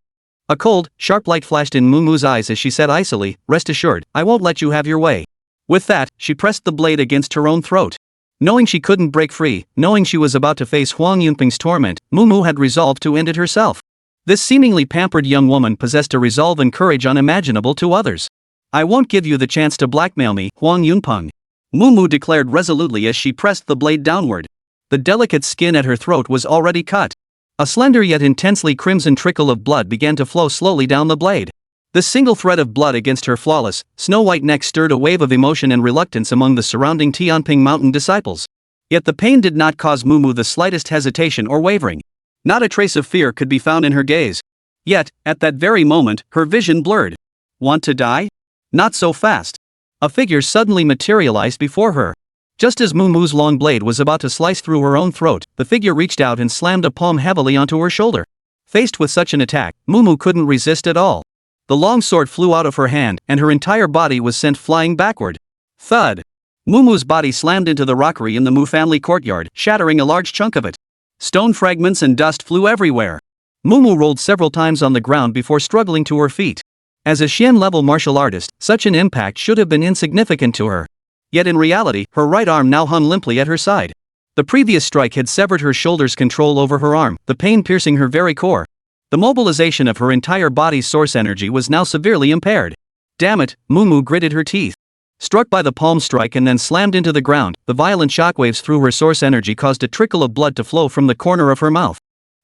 A cold, sharp light flashed in Mumu's eyes as she said icily, "Rest assured, I won't let you have your way." With that, she pressed the blade against her own throat. Knowing she couldn't break free, knowing she was about to face Huang Yunpeng's torment, Mumu had resolved to end it herself. This seemingly pampered young woman possessed a resolve and courage unimaginable to others. "I won't give you the chance to blackmail me, Huang Yunpeng," Mumu declared resolutely as she pressed the blade downward. The delicate skin at her throat was already cut. A slender yet intensely crimson trickle of blood began to flow slowly down the blade. This single thread of blood against her flawless, snow-white neck stirred a wave of emotion and reluctance among the surrounding Tianping Mountain disciples. Yet the pain did not cause Mumu the slightest hesitation or wavering. Not a trace of fear could be found in her gaze. Yet, at that very moment, her vision blurred. Want to die? Not so fast. A figure suddenly materialized before her. Just as Mumu's long blade was about to slice through her own throat, the figure reached out and slammed a palm heavily onto her shoulder. Faced with such an attack, Mumu couldn't resist at all. The long sword flew out of her hand, and her entire body was sent flying backward. Thud! Mumu's body slammed into the rockery in the Mu family courtyard, shattering a large chunk of it. Stone fragments and dust flew everywhere. Mumu rolled several times on the ground before struggling to her feet. As a Xian-level martial artist, such an impact should have been insignificant to her. Yet in reality, her right arm now hung limply at her side. The previous strike had severed her shoulder's control over her arm, the pain piercing her very core. The mobilization of her entire body's source energy was now severely impaired. Damn it, Mumu gritted her teeth. Struck by the palm strike and then slammed into the ground, the violent shockwaves through her source energy caused a trickle of blood to flow from the corner of her mouth.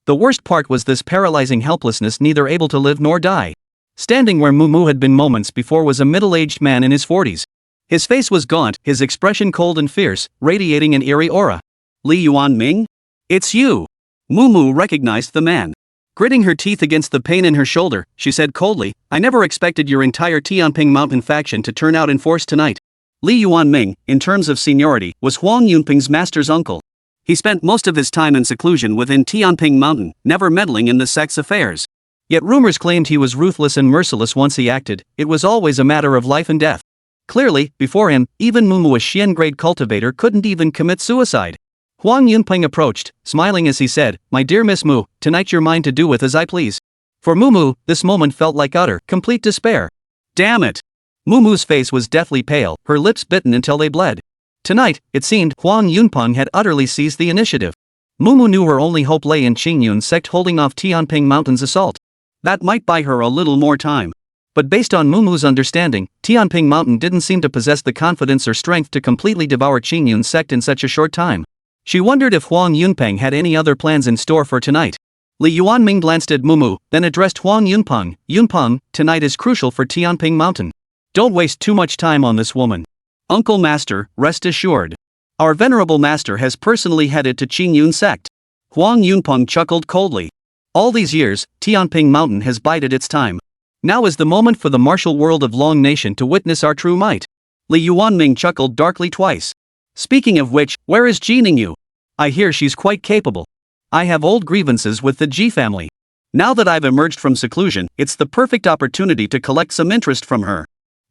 The worst part was this paralyzing helplessness, neither able to live nor die. Standing where Moo had been moments before was a middle-aged man in his 40s. His face was gaunt, his expression cold and fierce, radiating an eerie aura. Li Yuanming? It's you. Moo recognized the man. Gritting her teeth against the pain in her shoulder, she said coldly, I never expected your entire Tianping Mountain faction to turn out in force tonight. Li Yuanming, in terms of seniority, was Huang Yunping's master's uncle. He spent most of his time in seclusion within Tianping Mountain, never meddling in the sect's affairs. Yet rumors claimed he was ruthless and merciless once he acted. It was always a matter of life and death. Clearly, before him, even Moo, a Xian-grade cultivator, couldn't even commit suicide. Huang Yunping approached, smiling as he said, My dear Miss Moo, tonight you're mine to do with as I please. For Moo, this moment felt like utter, complete despair. Damn it! Moo's face was deathly pale, her lips bitten until they bled. Tonight, it seemed, Huang Yunping had utterly seized the initiative. Moo knew her only hope lay in Qingyun's sect holding off Tianping Mountain's assault. That might buy her a little more time. But based on Moo's understanding, Tianping Mountain didn't seem to possess the confidence or strength to completely devour Qingyun's sect in such a short time. She wondered if Huang Yunping had any other plans in store for tonight. Li Yuanming glanced at Moo, then addressed Huang Yunping. Yunping, tonight is crucial for Tianping Mountain. Don't waste too much time on this woman. Uncle Master, rest assured. Our venerable master has personally headed to Qingyun sect. Huang Yunping chuckled coldly. All these years, Tianping Mountain has bided its time. Now is the moment for the martial world of Long Nation to witness our true might. Li Yuanming chuckled darkly twice. Speaking of which, where is Ji Ningyu? I hear she's quite capable. I have old grievances with the Ji family. Now that I've emerged from seclusion, it's the perfect opportunity to collect some interest from her.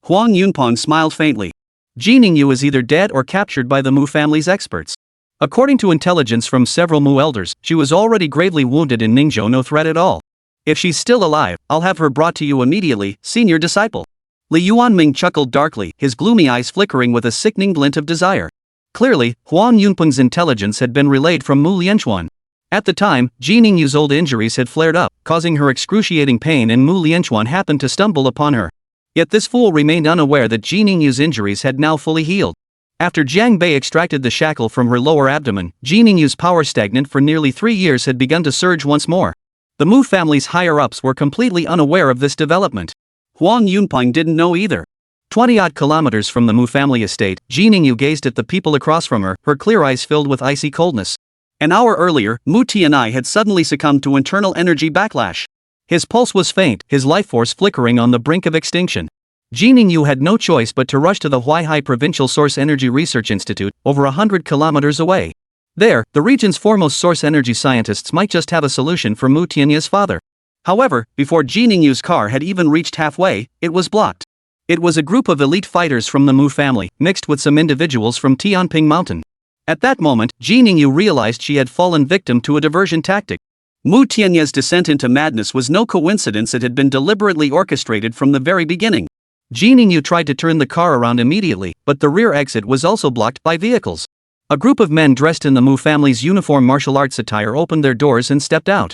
Huang Yunping smiled faintly. Ji Ningyu is either dead or captured by the Mu family's experts. According to intelligence from several Mu elders, she was already gravely wounded in Ningzhou, no threat at all. If she's still alive, I'll have her brought to you immediately, senior disciple. Li Yuanming chuckled darkly, his gloomy eyes flickering with a sickening glint of desire. Clearly, Huang Yunping's intelligence had been relayed from Mu Lianchuan. At the time, Ji Ningyu's old injuries had flared up, causing her excruciating pain, and Mu Lianchuan happened to stumble upon her. Yet this fool remained unaware that Ji Ningyu's injuries had now fully healed. After Jiang Bei extracted the shackle from her lower abdomen, Ji Ningyu's power, stagnant for nearly 3 years, had begun to surge once more. The Mu family's higher-ups were completely unaware of this development. Huang Yunping didn't know either. 20-odd kilometers from the Mu family estate, Ji Ningyu gazed at the people across from her clear eyes filled with icy coldness. An hour earlier, Mu Tianai had suddenly succumbed to internal energy backlash. His pulse was faint, his life force flickering on the brink of extinction. Ji Ningyu had no choice but to rush to the Huaihai Provincial Source Energy Research Institute, over 100 kilometers away. There, the region's foremost source energy scientists might just have a solution for Mu Tianya's father. However, before Ji Ningyu's car had even reached halfway, it was blocked. It was a group of elite fighters from the Mu family, mixed with some individuals from Tianping Mountain. At that moment, Ji Ningyu realized she had fallen victim to a diversion tactic. Mu Tianya's descent into madness was no coincidence, it had been deliberately orchestrated from the very beginning. Ji Ningyu tried to turn the car around immediately, but the rear exit was also blocked by vehicles. A group of men dressed in the Mu family's uniform martial arts attire opened their doors and stepped out.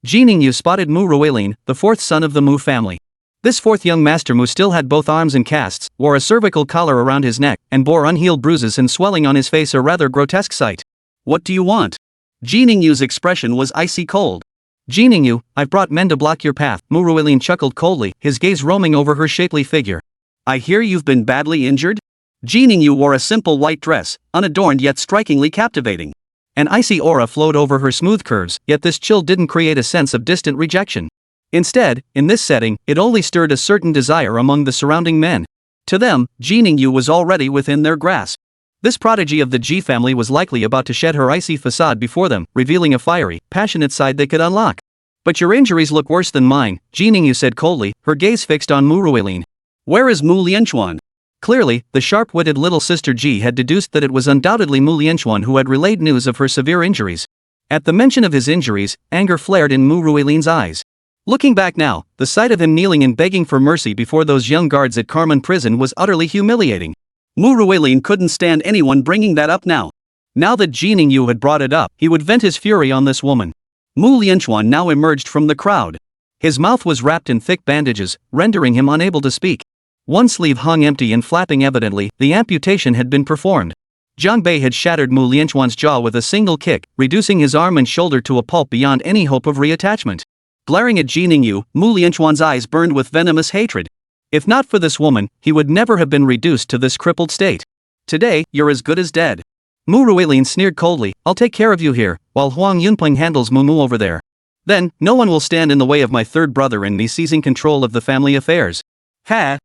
Ji Ningyu spotted Mu Ruilin, the fourth son of the Mu family. This fourth young master Mu still had both arms in casts, wore a cervical collar around his neck, and bore unhealed bruises and swelling on his face, a rather grotesque sight. What do you want? Ji Ningyu's expression was icy cold. Ji Ningyu, I've brought men to block your path. Mu Ruilin chuckled coldly, his gaze roaming over her shapely figure. I hear you've been badly injured? Ji Ningyu wore a simple white dress, unadorned yet strikingly captivating. An icy aura flowed over her smooth curves, yet this chill didn't create a sense of distant rejection. Instead, in this setting, it only stirred a certain desire among the surrounding men. To them, Ji Ningyu was already within their grasp. This prodigy of the Ji family was likely about to shed her icy facade before them, revealing a fiery, passionate side they could unlock. But your injuries look worse than mine, Ji Ningyu said coldly, her gaze fixed on Mu Ruilin. Where is Mu Lianchuan? Clearly, the sharp-witted little sister Ji had deduced that it was undoubtedly Mu Lianchuan who had relayed news of her severe injuries. At the mention of his injuries, anger flared in Mu Ruilin's eyes. Looking back now, the sight of him kneeling and begging for mercy before those young guards at Carmen prison was utterly humiliating. Mu Ruilin couldn't stand anyone bringing that up now. Now that Ji Ningyu had brought it up, he would vent his fury on this woman. Mu Lianchuan now emerged from the crowd. His mouth was wrapped in thick bandages, rendering him unable to speak. One sleeve hung empty and flapping, evidently, the amputation had been performed. Jiang Bei had shattered Mu Lianchuan's jaw with a single kick, reducing his arm and shoulder to a pulp beyond any hope of reattachment. Glaring at Ji Ningyu, Mu Lianchuan's eyes burned with venomous hatred. If not for this woman, he would never have been reduced to this crippled state. Today, you're as good as dead. Mu Ruilin sneered coldly, I'll take care of you here, while Huang Yunpeng handles Mumu over there. Then, no one will stand in the way of my third brother and me seizing control of the family affairs. Ha!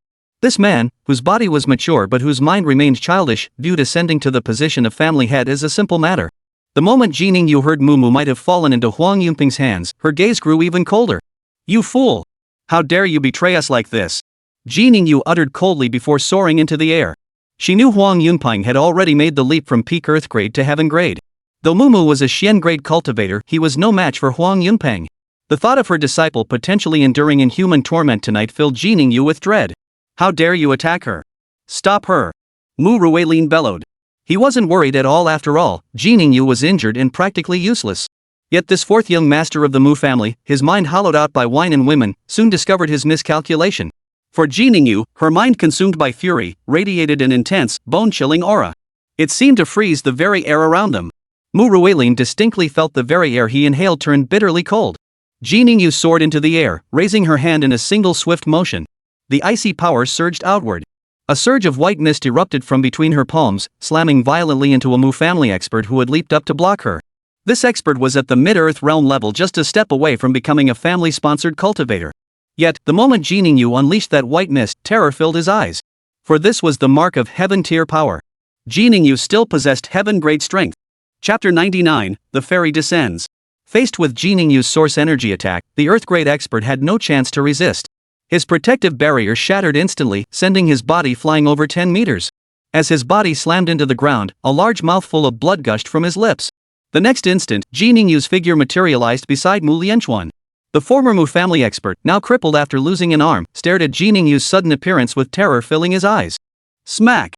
This man, whose body was mature but whose mind remained childish, viewed ascending to the position of family head as a simple matter. The moment Ji Ningyu heard Mumu might have fallen into Huang Yunpeng's hands, her gaze grew even colder. You fool! How dare you betray us like this? Ji Ningyu uttered coldly before soaring into the air. She knew Huang Yunpeng had already made the leap from peak earth grade to heaven grade. Though Mumu was a Xian grade cultivator, he was no match for Huang Yunpeng. The thought of her disciple potentially enduring inhuman torment tonight filled Ji Ningyu with dread. How dare you attack her? Stop her! Mu Ruilin bellowed. He wasn't worried at all after all, Ji Ningyu was injured and practically useless. Yet this fourth young master of the Mu family, his mind hollowed out by wine and women, soon discovered his miscalculation. For Ji Ningyu, her mind consumed by fury, radiated an intense, bone-chilling aura. It seemed to freeze the very air around them. Mu Ruilin distinctly felt the very air he inhaled turn bitterly cold. Ji Ningyu soared into the air, raising her hand in a single swift motion. The icy power surged outward. A surge of white mist erupted from between her palms, slamming violently into a Mu family expert who had leaped up to block her. This expert was at the mid-earth realm level, just a step away from becoming a family-sponsored cultivator. Yet, the moment Ji Ningyu unleashed that white mist, terror filled his eyes. For this was the mark of heaven-tier power. Ji Ningyu still possessed heaven-grade strength. Chapter 99, The Fairy Descends. Faced with Ji Ningyu's source energy attack, the earth-grade expert had no chance to resist. His protective barrier shattered instantly, sending his body flying over 10 meters. As his body slammed into the ground, a large mouthful of blood gushed from his lips. The next instant, Ji Ningyu's figure materialized beside Mu Lianchuan. The former Mu family expert, now crippled after losing an arm, stared at Ji Ningyu's sudden appearance with terror filling his eyes. Smack!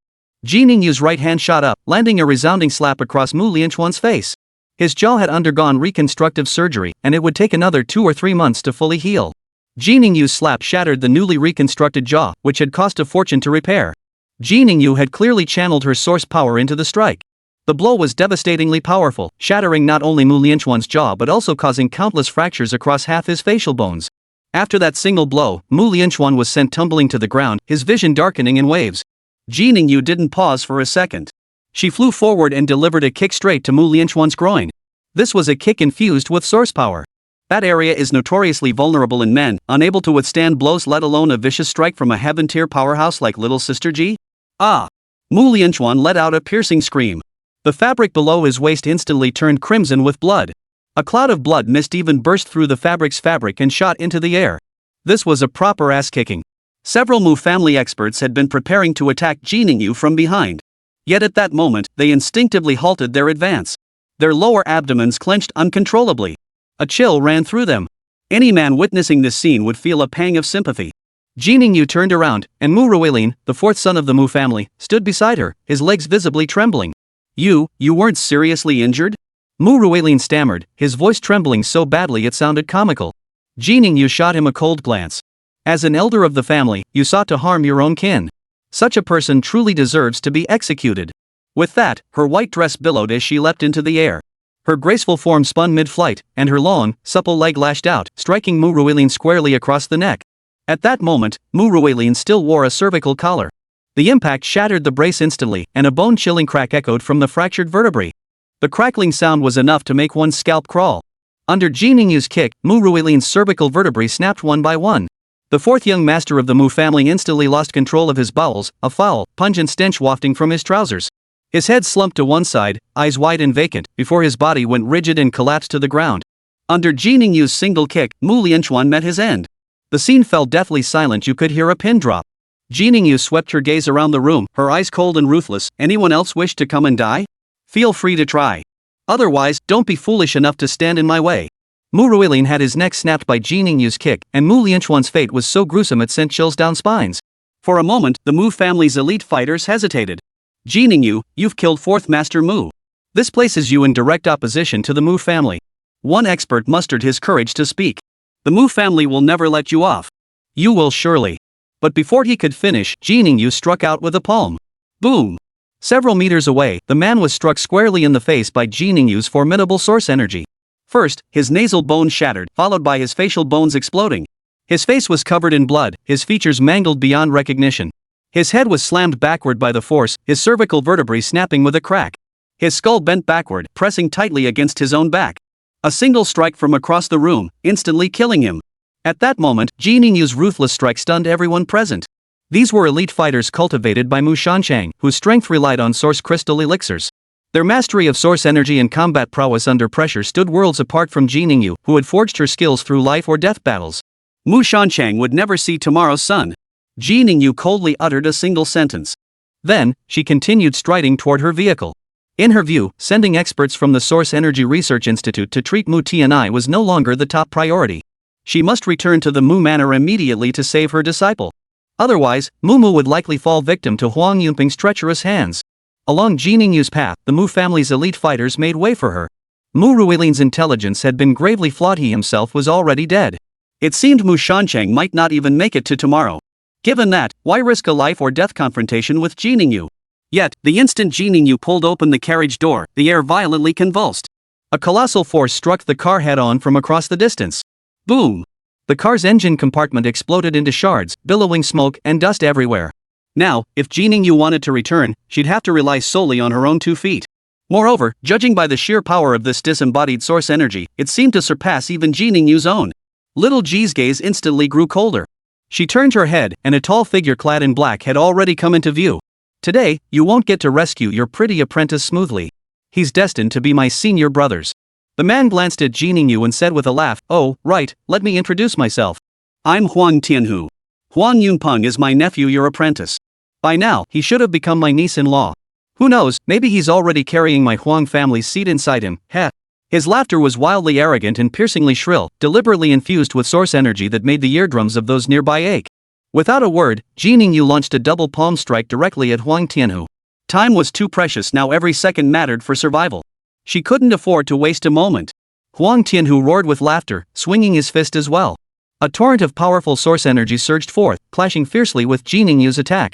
Ji Ningyu's right hand shot up, landing a resounding slap across Mu Lianchuan's face. His jaw had undergone reconstructive surgery, and it would take another 2 or 3 months to fully heal. Ji Ningyu's slap shattered the newly reconstructed jaw, which had cost a fortune to repair. Ji Ningyu had clearly channeled her source power into the strike. The blow was devastatingly powerful, shattering not only Mu Lianchuan's jaw but also causing countless fractures across half his facial bones. After that single blow, Mu Lianchuan was sent tumbling to the ground, his vision darkening in waves. Ji Ningyu didn't pause for a second. She flew forward and delivered a kick straight to Mu Lianchuan's groin. This was a kick infused with source power. That area is notoriously vulnerable in men, unable to withstand blows, let alone a vicious strike from a heaven-tier powerhouse like Little Sister Ji. Ah! Mu Lianchuan let out a piercing scream. The fabric below his waist instantly turned crimson with blood. A cloud of blood mist even burst through the fabric's fabric and shot into the air. This was a proper ass-kicking. Several Mu family experts had been preparing to attack Ji Ningyu from behind. Yet at that moment, they instinctively halted their advance. Their lower abdomens clenched uncontrollably. A chill ran through them. Any man witnessing this scene would feel a pang of sympathy. Ji Ningyu turned around, and Mu Ruilin, the fourth son of the Mu family, stood beside her, his legs visibly trembling. You weren't seriously injured? Mu Ruilin stammered, his voice trembling so badly it sounded comical. Ji Ningyu shot him a cold glance. As an elder of the family, you sought to harm your own kin. Such a person truly deserves to be executed. With that, her white dress billowed as she leapt into the air. Her graceful form spun mid-flight, and her long, supple leg lashed out, striking Mu Ruilin squarely across the neck. At that moment, Mu Ruilin still wore a cervical collar. The impact shattered the brace instantly, and a bone-chilling crack echoed from the fractured vertebrae. The crackling sound was enough to make one's scalp crawl. Under Ji Ningyu's kick, Mu Ruilin's cervical vertebrae snapped one by one. The fourth young master of the Mu family instantly lost control of his bowels, a foul, pungent stench wafting from his trousers. His head slumped to one side, eyes wide and vacant, before his body went rigid and collapsed to the ground. Under Ji Ningyu's single kick, Mu Lianchuan met his end. The scene fell deathly silent. You could hear a pin drop. Ji Ningyu swept her gaze around the room, her eyes cold and ruthless. Anyone else wish to come and die? Feel free to try. Otherwise, don't be foolish enough to stand in my way. Mu Ruilin had his neck snapped by Ji Ningyu's kick, and Mu Lianchuan's fate was so gruesome it sent chills down spines. For a moment, the Mu family's elite fighters hesitated. Ji Ningyu, you've killed fourth master Mu. This places you in direct opposition to the Mu family. One expert mustered his courage to speak. The Mu family will never let you off. You will surely. But before he could finish, Ji Ningyu struck out with a palm. Boom! Several meters away, the man was struck squarely in the face by Ji Ningyu's formidable source energy. First, his nasal bone shattered, followed by his facial bones exploding. His face was covered in blood, his features mangled beyond recognition. His head was slammed backward by the force, his cervical vertebrae snapping with a crack. His skull bent backward, pressing tightly against his own back. A single strike from across the room, instantly killing him. At that moment, Ji Ningyu's ruthless strike stunned everyone present. These were elite fighters cultivated by Mu Shanchang, whose strength relied on source crystal elixirs. Their mastery of source energy and combat prowess under pressure stood worlds apart from Ji Ningyu, who had forged her skills through life or death battles. Mu Shanchang would never see tomorrow's sun. Ji Ningyu coldly uttered a single sentence. Then, she continued striding toward her vehicle. In her view, sending experts from the Source Energy Research Institute to treat Mu Tianai was no longer the top priority. She must return to the Mu Manor immediately to save her disciple. Otherwise, Mu would likely fall victim to Huang Yunping's treacherous hands. Along Ji Ningyu's path, the Mu family's elite fighters made way for her. Mu Ruilin's intelligence had been gravely flawed. He himself was already dead. It seemed Mu Shanchang might not even make it to tomorrow. Given that, why risk a life or death confrontation with Ji Ningyu? Yet, the instant Ji Ningyu pulled open the carriage door, the air violently convulsed. A colossal force struck the car head-on from across the distance. Boom! The car's engine compartment exploded into shards, billowing smoke and dust everywhere. Now, if Ji Ningyu wanted to return, she'd have to rely solely on her own 2 feet. Moreover, judging by the sheer power of this disembodied source energy, it seemed to surpass even Ji Ningyu's own. Little Ji's gaze instantly grew colder. She turned her head, and a tall figure clad in black had already come into view. Today, you won't get to rescue your pretty apprentice smoothly. He's destined to be my senior brothers. The man glanced at Ji Ningyu and said with a laugh, "Oh, right, let me introduce myself. I'm Huang Tianhu. Huang Yunpeng is my nephew, your apprentice. By now, he should have become my niece-in-law. Who knows, maybe he's already carrying my Huang family's seed inside him, heh." His laughter was wildly arrogant and piercingly shrill, deliberately infused with source energy that made the eardrums of those nearby ache. Without a word, Ji Ningyu launched a double palm strike directly at Huang Tianhu. Time was too precious. Now every second mattered for survival. She couldn't afford to waste a moment. Huang Tianhu roared with laughter, swinging his fist as well. A torrent of powerful source energy surged forth, clashing fiercely with Ji Ningyu's attack.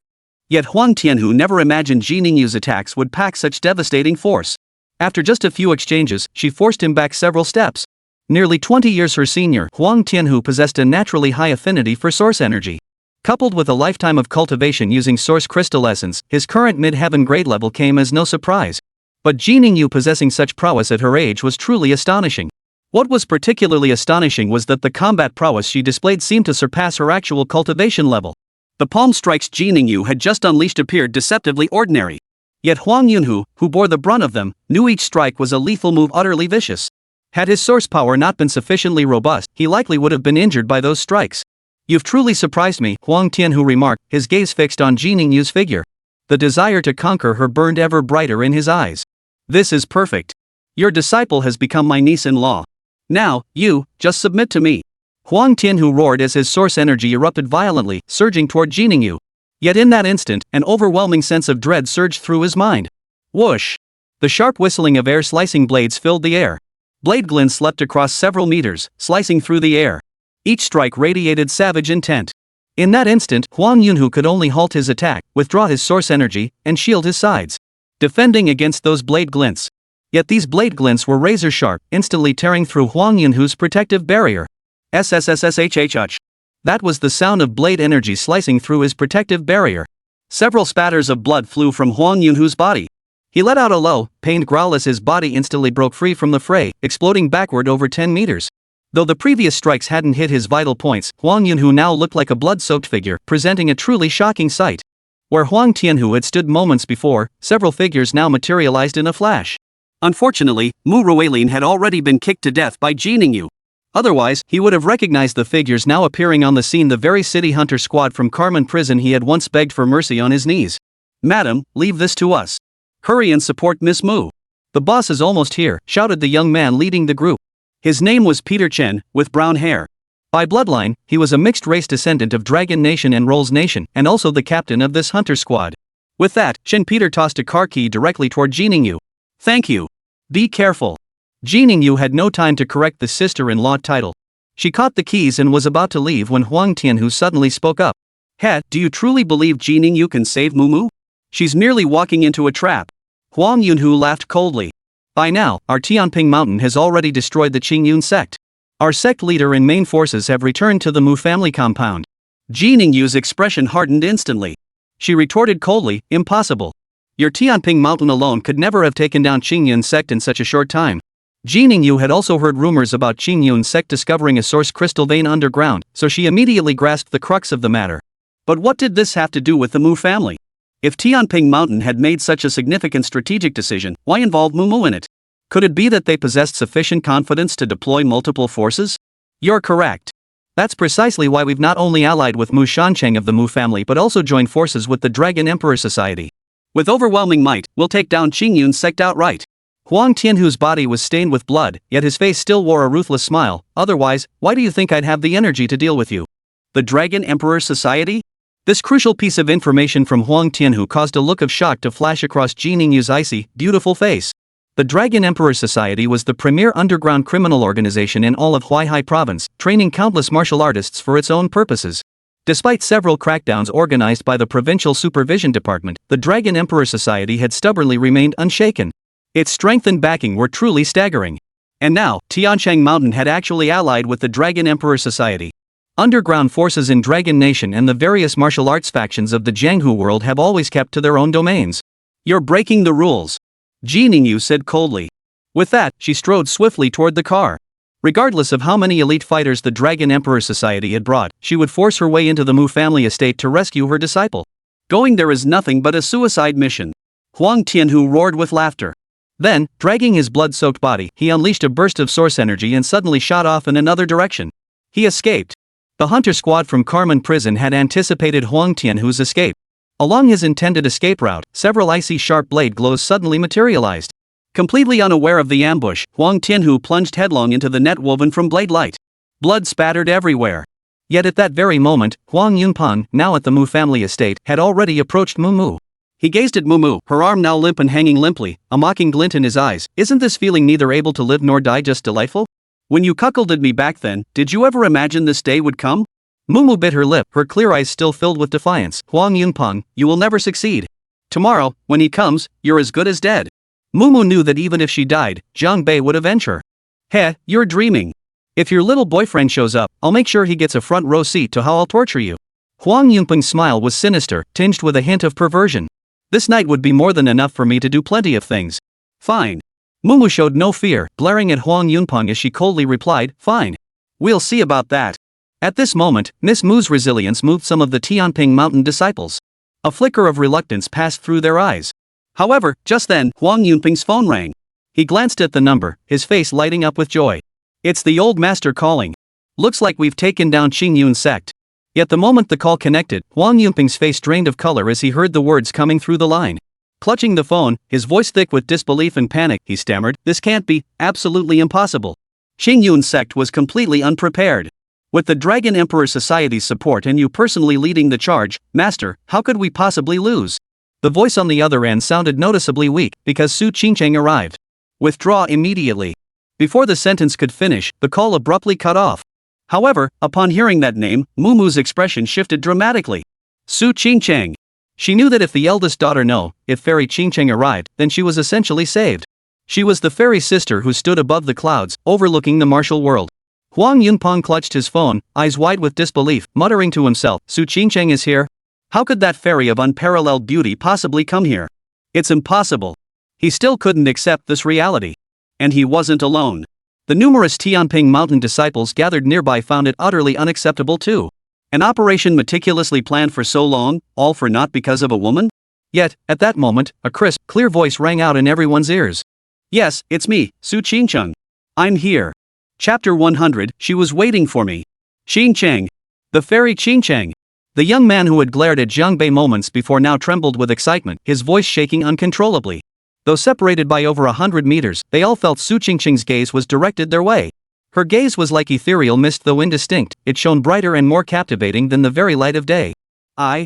Yet Huang Tianhu never imagined Ji Ningyu's attacks would pack such devastating force. After just a few exchanges, she forced him back several steps. Nearly 20 years her senior, Huang Tianhu possessed a naturally high affinity for source energy. Coupled with a lifetime of cultivation using source crystal essence, his current mid-heaven grade level came as no surprise. But Ji Ningyu possessing such prowess at her age was truly astonishing. What was particularly astonishing was that the combat prowess she displayed seemed to surpass her actual cultivation level. The palm strikes Ji Ningyu had just unleashed appeared deceptively ordinary. Yet Huang Yunhu, who bore the brunt of them, knew each strike was a lethal move, utterly vicious. Had his source power not been sufficiently robust, he likely would have been injured by those strikes. "You've truly surprised me," Huang Tianhu remarked, his gaze fixed on Ji Ningyu's figure. The desire to conquer her burned ever brighter in his eyes. "This is perfect. Your disciple has become my niece-in-law. Now, you, just submit to me." Huang Tianhu roared as his source energy erupted violently, surging toward Ji Ningyu. Yet in that instant, an overwhelming sense of dread surged through his mind. Whoosh! The sharp whistling of air-slicing blades filled the air. Blade glints leapt across several meters, slicing through the air. Each strike radiated savage intent. In that instant, Huang Yunhu could only halt his attack, withdraw his source energy, and shield his sides, defending against those blade glints. Yet these blade glints were razor-sharp, instantly tearing through Huang Yunhu's protective barrier. SSSSHHH. That was the sound of blade energy slicing through his protective barrier. Several spatters of blood flew from Huang Yunhu's body. He let out a low, pained growl as his body instantly broke free from the fray, exploding backward over 10 meters. Though the previous strikes hadn't hit his vital points, Huang Yunhu now looked like a blood-soaked figure, presenting a truly shocking sight. Where Huang Tianhu had stood moments before, several figures now materialized in a flash. Unfortunately, Mu Ruilin had already been kicked to death by Ji Ningyu. Otherwise, he would have recognized the figures now appearing on the scene, the very city hunter squad from Carmen prison he had once begged for mercy on his knees. "Madam, leave this to us. Hurry and support Miss Mu. The boss is almost here," shouted the young man leading the group. His name was Peter Chen, with brown hair. By bloodline, he was a mixed-race descendant of Dragon Nation and Rolls Nation, and also the captain of this hunter squad. With that, Chen Peter tossed a car key directly toward Ji Ningyu. "Thank you. Be careful." Ji Ningyu had no time to correct the sister-in-law title. She caught the keys and was about to leave when Huang Tianhu suddenly spoke up. "He, do you truly believe Ji Ningyu can save Mumu? She's merely walking into a trap. Huang Yunhu laughed coldly. By now, our Tianping Mountain has already destroyed the Qingyun sect. Our sect leader and main forces have returned to the Mu family compound. Ji Ningyu's expression hardened instantly. She retorted coldly, impossible. Your Tianping Mountain alone could never have taken down Qingyun sect in such a short time. Ji Ningyu had also heard rumors about Qingyun sect discovering a source crystal vein underground, so she immediately grasped the crux of the matter. But what did this have to do with the Mu family? If Tianping Mountain had made such a significant strategic decision, why involve Mu in it? Could it be that they possessed sufficient confidence to deploy multiple forces? You're correct. That's precisely why we've not only allied with Mu Shancheng of the Mu family but also joined forces with the Dragon Emperor Society. With overwhelming might, we'll take down Qingyun sect outright. Huang Tianhu's body was stained with blood, yet his face still wore a ruthless smile. Otherwise, why do you think I'd have the energy to deal with you? The Dragon Emperor Society? This crucial piece of information from Huang Tianhu caused a look of shock to flash across Ji Ningyu's icy, beautiful face. The Dragon Emperor Society was the premier underground criminal organization in all of Huaihai province, training countless martial artists for its own purposes. Despite several crackdowns organized by the Provincial Supervision Department, the Dragon Emperor Society had stubbornly remained unshaken. Its strength and backing were truly staggering. And now, Tiancheng Mountain had actually allied with the Dragon Emperor Society. Underground forces in Dragon Nation and the various martial arts factions of the Jianghu world have always kept to their own domains. You're breaking the rules. Ji Ningyu said coldly. With that, she strode swiftly toward the car. Regardless of how many elite fighters the Dragon Emperor Society had brought, she would force her way into the Mu family estate to rescue her disciple. Going there is nothing but a suicide mission. Huang Tianhu roared with laughter. Then, dragging his blood-soaked body, he unleashed a burst of source energy and suddenly shot off in another direction. He escaped. The hunter squad from Carmen Prison had anticipated Huang Tianhu's escape. Along his intended escape route, several icy sharp blade glows suddenly materialized. Completely unaware of the ambush, Huang Tianhu plunged headlong into the net woven from blade light. Blood spattered everywhere. Yet at that very moment, Huang Yunpeng, now at the Mu family estate, had already approached Mu. He gazed at Mu, her arm now limp and hanging limply, a mocking glint in his eyes. Isn't this feeling neither able to live nor die just delightful? When you cuckolded me back then, did you ever imagine this day would come? Mu bit her lip, her clear eyes still filled with defiance. Huang Yunpeng, you will never succeed. Tomorrow, when he comes, you're as good as dead. Mu knew that even if she died, Zhang Bei would avenge her. Heh, you're dreaming. If your little boyfriend shows up, I'll make sure he gets a front row seat to how I'll torture you. Huang Yunpeng's smile was sinister, tinged with a hint of perversion. This night would be more than enough for me to do plenty of things. Fine. Mu showed no fear, glaring at Huang Yunpeng as she coldly replied, fine. We'll see about that. At this moment, Miss Mu's resilience moved some of the Tianping Mountain disciples. A flicker of reluctance passed through their eyes. However, just then, Huang Yunpeng's phone rang. He glanced at the number, his face lighting up with joy. It's the old master calling. Looks like we've taken down Qingyun sect. Yet the moment the call connected, Huang Yunpeng's face drained of color as he heard the words coming through the line. Clutching the phone, his voice thick with disbelief and panic, he stammered, this can't be, absolutely impossible. Qingyun sect was completely unprepared. With the Dragon Emperor Society's support and you personally leading the charge, Master, how could we possibly lose? The voice on the other end sounded noticeably weak, because Su Qingcheng arrived. Withdraw immediately. Before the sentence could finish, the call abruptly cut off. However, upon hearing that name, Mu's expression shifted dramatically. Su Qingcheng. She knew that if the eldest daughter if Fairy Qingcheng arrived, then she was essentially saved. She was the fairy sister who stood above the clouds, overlooking the martial world. Huang Yunpeng clutched his phone, eyes wide with disbelief, muttering to himself, Su Qingcheng is here? How could that fairy of unparalleled beauty possibly come here? It's impossible. He still couldn't accept this reality. And he wasn't alone. The numerous Tianping Mountain disciples gathered nearby found it utterly unacceptable too. An operation meticulously planned for so long, all for naught because of a woman? Yet, at that moment, a crisp, clear voice rang out in everyone's ears. Yes, it's me, Su Qingcheng. I'm here. Chapter 100, she was waiting for me. Qingcheng. The fairy Qingcheng. The young man who had glared at Zhang Bei moments before now trembled with excitement, his voice shaking uncontrollably. Though separated by over 100 meters, they all felt Su Qingcheng's gaze was directed their way. Her gaze was like ethereal mist though indistinct, it shone brighter and more captivating than the very light of day. I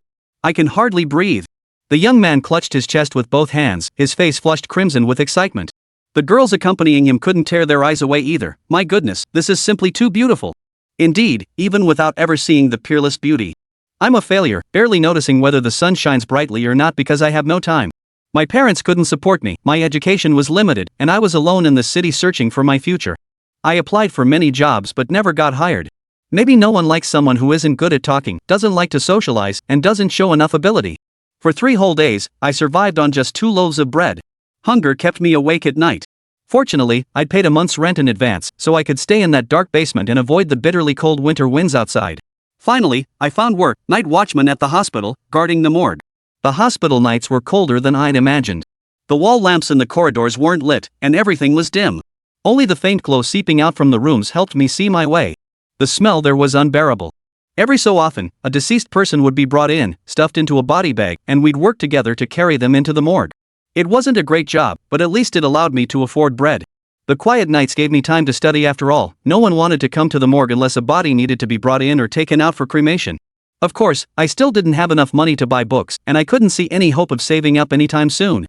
can hardly breathe. The young man clutched his chest with both hands, his face flushed crimson with excitement. The girls accompanying him couldn't tear their eyes away either. My goodness, this is simply too beautiful. Indeed, even without ever seeing the peerless beauty. I'm a failure, barely noticing whether the sun shines brightly or not because I have no time. My parents couldn't support me, my education was limited, and I was alone in the city searching for my future. I applied for many jobs but never got hired. Maybe no one likes someone who isn't good at talking, doesn't like to socialize, and doesn't show enough ability. For 3 whole days, I survived on just 2 loaves of bread. Hunger kept me awake at night. Fortunately, I'd paid a month's rent in advance, so I could stay in that dark basement and avoid the bitterly cold winter winds outside. Finally, I found work, night watchman at the hospital, guarding the morgue. The hospital nights were colder than I'd imagined. The wall lamps in the corridors weren't lit, and everything was dim. Only the faint glow seeping out from the rooms helped me see my way. The smell there was unbearable. Every so often, a deceased person would be brought in, stuffed into a body bag, and we'd work together to carry them into the morgue. It wasn't a great job, but at least it allowed me to afford bread. The quiet nights gave me time to study after all. No one wanted to come to the morgue unless a body needed to be brought in or taken out for cremation. Of course, I still didn't have enough money to buy books, and I couldn't see any hope of saving up anytime soon.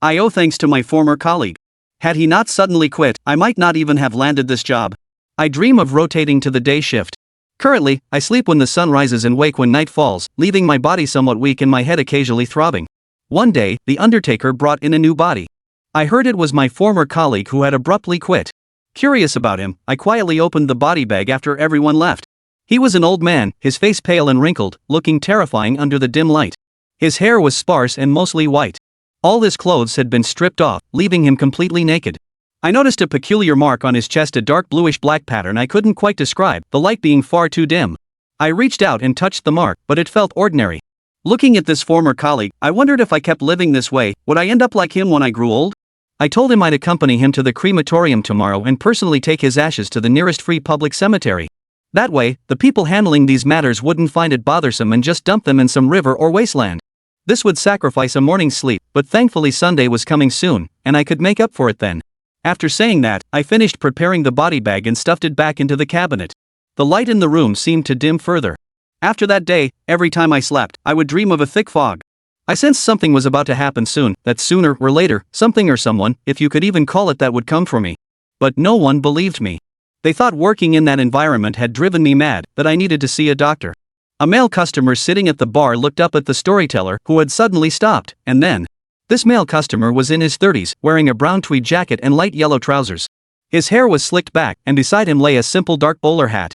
I owe thanks to my former colleague. Had he not suddenly quit, I might not even have landed this job. I dream of rotating to the day shift. Currently, I sleep when the sun rises and wake when night falls, leaving my body somewhat weak and my head occasionally throbbing. One day, the undertaker brought in a new body. I heard it was my former colleague who had abruptly quit. Curious about him, I quietly opened the body bag after everyone left. He was an old man, his face pale and wrinkled, looking terrifying under the dim light. His hair was sparse and mostly white. All his clothes had been stripped off, leaving him completely naked. I noticed a peculiar mark on his chest, a dark bluish-black pattern I couldn't quite describe, the light being far too dim. I reached out and touched the mark, but it felt ordinary. Looking at this former colleague, I wondered if I kept living this way, would I end up like him when I grew old? I told him I'd accompany him to the crematorium tomorrow and personally take his ashes to the nearest free public cemetery. That way, the people handling these matters wouldn't find it bothersome and just dump them in some river or wasteland. This would sacrifice a morning's sleep, but thankfully Sunday was coming soon, and I could make up for it then. After saying that, I finished preparing the body bag and stuffed it back into the cabinet. The light in the room seemed to dim further. After that day, every time I slept, I would dream of a thick fog. I sensed something was about to happen soon, that sooner or later, something or someone, if you could even call it that, would come for me. But no one believed me. They thought working in that environment had driven me mad, that I needed to see a doctor. A male customer sitting at the bar looked up at the storyteller, who had suddenly stopped, and then. This male customer was in his 30s, wearing a brown tweed jacket and light yellow trousers. His hair was slicked back, and beside him lay a simple dark bowler hat.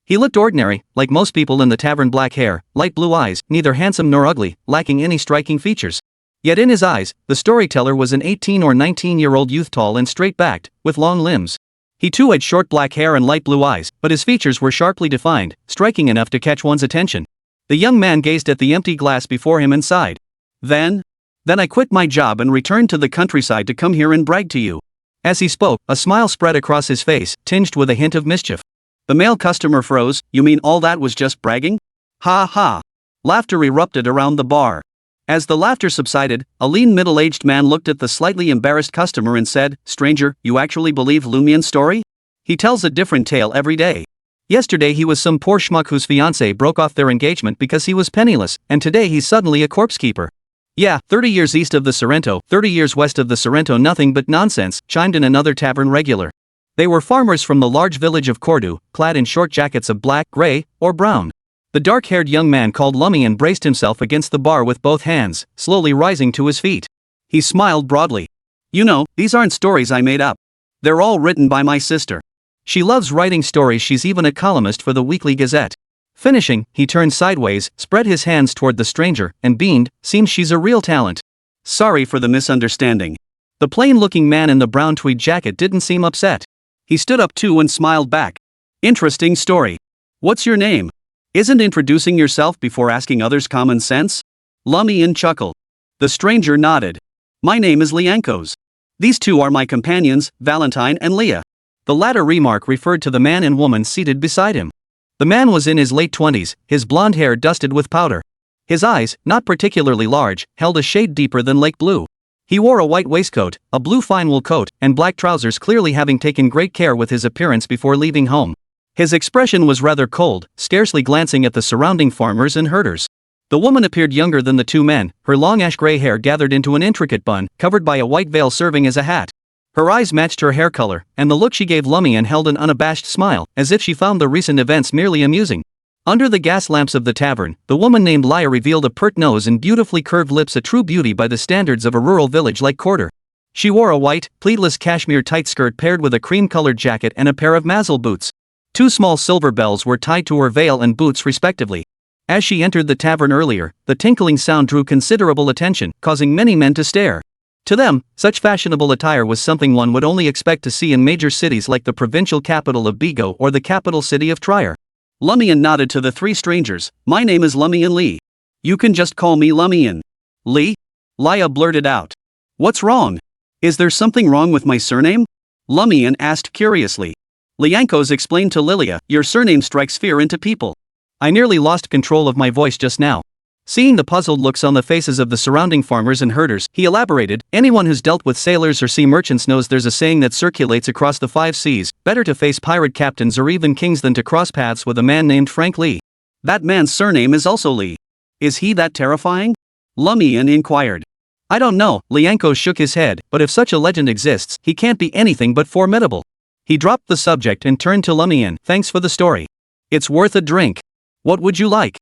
He looked ordinary, like most people in the tavern, black hair, light blue eyes, neither handsome nor ugly, lacking any striking features. Yet in his eyes, the storyteller was an 18 or 19-year-old youth, tall and straight-backed, with long limbs. He too had short black hair and light blue eyes, but his features were sharply defined, striking enough to catch one's attention. The young man gazed at the empty glass before him and sighed. Then I quit my job and returned to the countryside to come here and brag to you. As he spoke, a smile spread across his face, tinged with a hint of mischief. The male customer froze. You mean all that was just bragging? Ha ha. Laughter erupted around the bar. As the laughter subsided, a lean middle-aged man looked at the slightly embarrassed customer and said, "Stranger, you actually believe Lumian's story? He tells a different tale every day. Yesterday he was some poor schmuck whose fiancée broke off their engagement because he was penniless, and today he's suddenly a corpse keeper." Yeah, 30 years east of the Sorrento, 30 years west of the Sorrento, nothing but nonsense, chimed in another tavern regular. They were farmers from the large village of Cordu, clad in short jackets of black, gray, or brown. The dark-haired young man called Lumian braced himself against the bar with both hands, slowly rising to his feet. He smiled broadly. You know, these aren't stories I made up. They're all written by my sister. She loves writing stories, she's even a columnist for the Weekly Gazette. Finishing, he turned sideways, spread his hands toward the stranger, and beamed. Seems she's a real talent. Sorry for the misunderstanding. The plain-looking man in the brown tweed jacket didn't seem upset. He stood up too and smiled back. Interesting story. What's your name? Isn't introducing yourself before asking others common sense? Lumian chuckled. The stranger nodded. My name is Liankos. These two are my companions, Valentine and Leah. The latter remark referred to the man and woman seated beside him. The man was in his late 20s, his blonde hair dusted with powder. His eyes, not particularly large, held a shade deeper than lake blue. He wore a white waistcoat, a blue fine wool coat, and black trousers, clearly having taken great care with his appearance before leaving home. His expression was rather cold, scarcely glancing at the surrounding farmers and herders. The woman appeared younger than the two men, her long ash-gray hair gathered into an intricate bun, covered by a white veil serving as a hat. Her eyes matched her hair color, and the look she gave Lumian held an unabashed smile, as if she found the recent events merely amusing. Under the gas lamps of the tavern, the woman named Lia revealed a pert nose and beautifully curved lips, a true beauty by the standards of a rural village like quarter. She wore a white, pleatless cashmere tight skirt paired with a cream-colored jacket and a pair of mazel boots. 2 small silver bells were tied to her veil and boots respectively. As she entered the tavern earlier, the tinkling sound drew considerable attention, causing many men to stare. To them, such fashionable attire was something one would only expect to see in major cities like the provincial capital of Bigo or the capital city of Trier. Lumian nodded to the 3 strangers. "My name is Lumian Lee. You can just call me Lumian." "Lee?" Lia blurted out. "What's wrong? Is there something wrong with my surname?" Lumian asked curiously. Liankos explained to Lilia, "Your surname strikes fear into people." I nearly lost control of my voice just now. Seeing the puzzled looks on the faces of the surrounding farmers and herders, he elaborated, "Anyone who's dealt with sailors or sea merchants knows there's a saying that circulates across the 5 seas, better to face pirate captains or even kings than to cross paths with a man named Frank Lee." "That man's surname is also Lee. Is he that terrifying?" Lumian inquired. "I don't know," Lianko shook his head, "but if such a legend exists, he can't be anything but formidable." He dropped the subject and turned to Lumian. "Thanks for the story. It's worth a drink. What would you like?"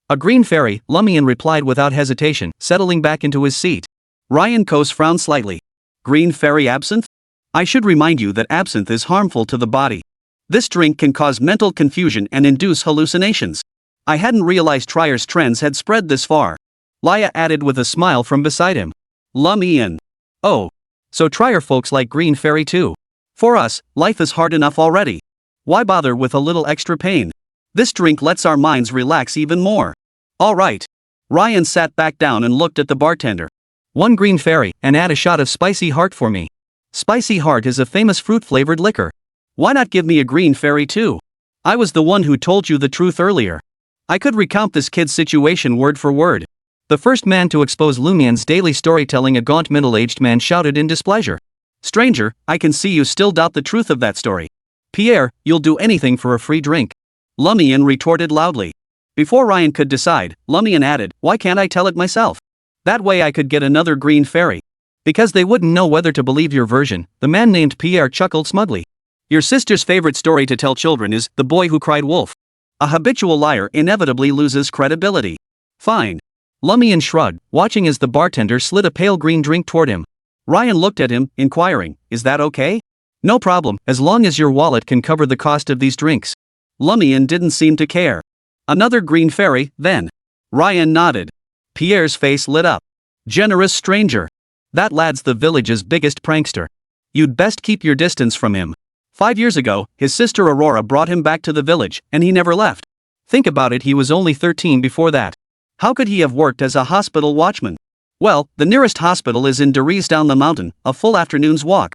"A green fairy," Lumian replied without hesitation, settling back into his seat. Ryan Kos frowned slightly. "Green fairy absinthe? I should remind you that absinthe is harmful to the body. This drink can cause mental confusion and induce hallucinations. I hadn't realized Trier's trends had spread this far." Lia added with a smile from beside him. Lumian. "Oh. So Trier folks like green fairy too. For us, life is hard enough already. Why bother with a little extra pain? This drink lets our minds relax even more." "All right." Ryan sat back down and looked at the bartender. "1 green fairy, and add a shot of spicy heart for me." Spicy heart is a famous fruit-flavored liquor. "Why not give me a green fairy too? I was the one who told you the truth earlier. I could recount this kid's situation word for word." The first man to expose Lumian's daily storytelling, a gaunt middle-aged man, shouted in displeasure. "Stranger, I can see you still doubt the truth of that story." "Pierre, you'll do anything for a free drink," Lumian retorted loudly. Before Ryan could decide, Lumian added, "Why can't I tell it myself? That way I could get another green fairy." "Because they wouldn't know whether to believe your version," the man named Pierre chuckled smugly. "Your sister's favorite story to tell children is The Boy Who Cried Wolf. A habitual liar inevitably loses credibility." "Fine." Lumian shrugged, watching as the bartender slid a pale green drink toward him. Ryan looked at him, inquiring, "Is that okay?" "No problem, as long as your wallet can cover the cost of these drinks." Lumian didn't seem to care. "Another green fairy, then?" Ryan nodded. Pierre's face lit up. "Generous stranger. That lad's the village's biggest prankster. You'd best keep your distance from him. 5 years ago, his sister Aurora brought him back to the village, and he never left. Think about it, he was only 13 before that. How could he have worked as a hospital watchman? Well, the nearest hospital is in Deriz down the mountain, a full afternoon's walk."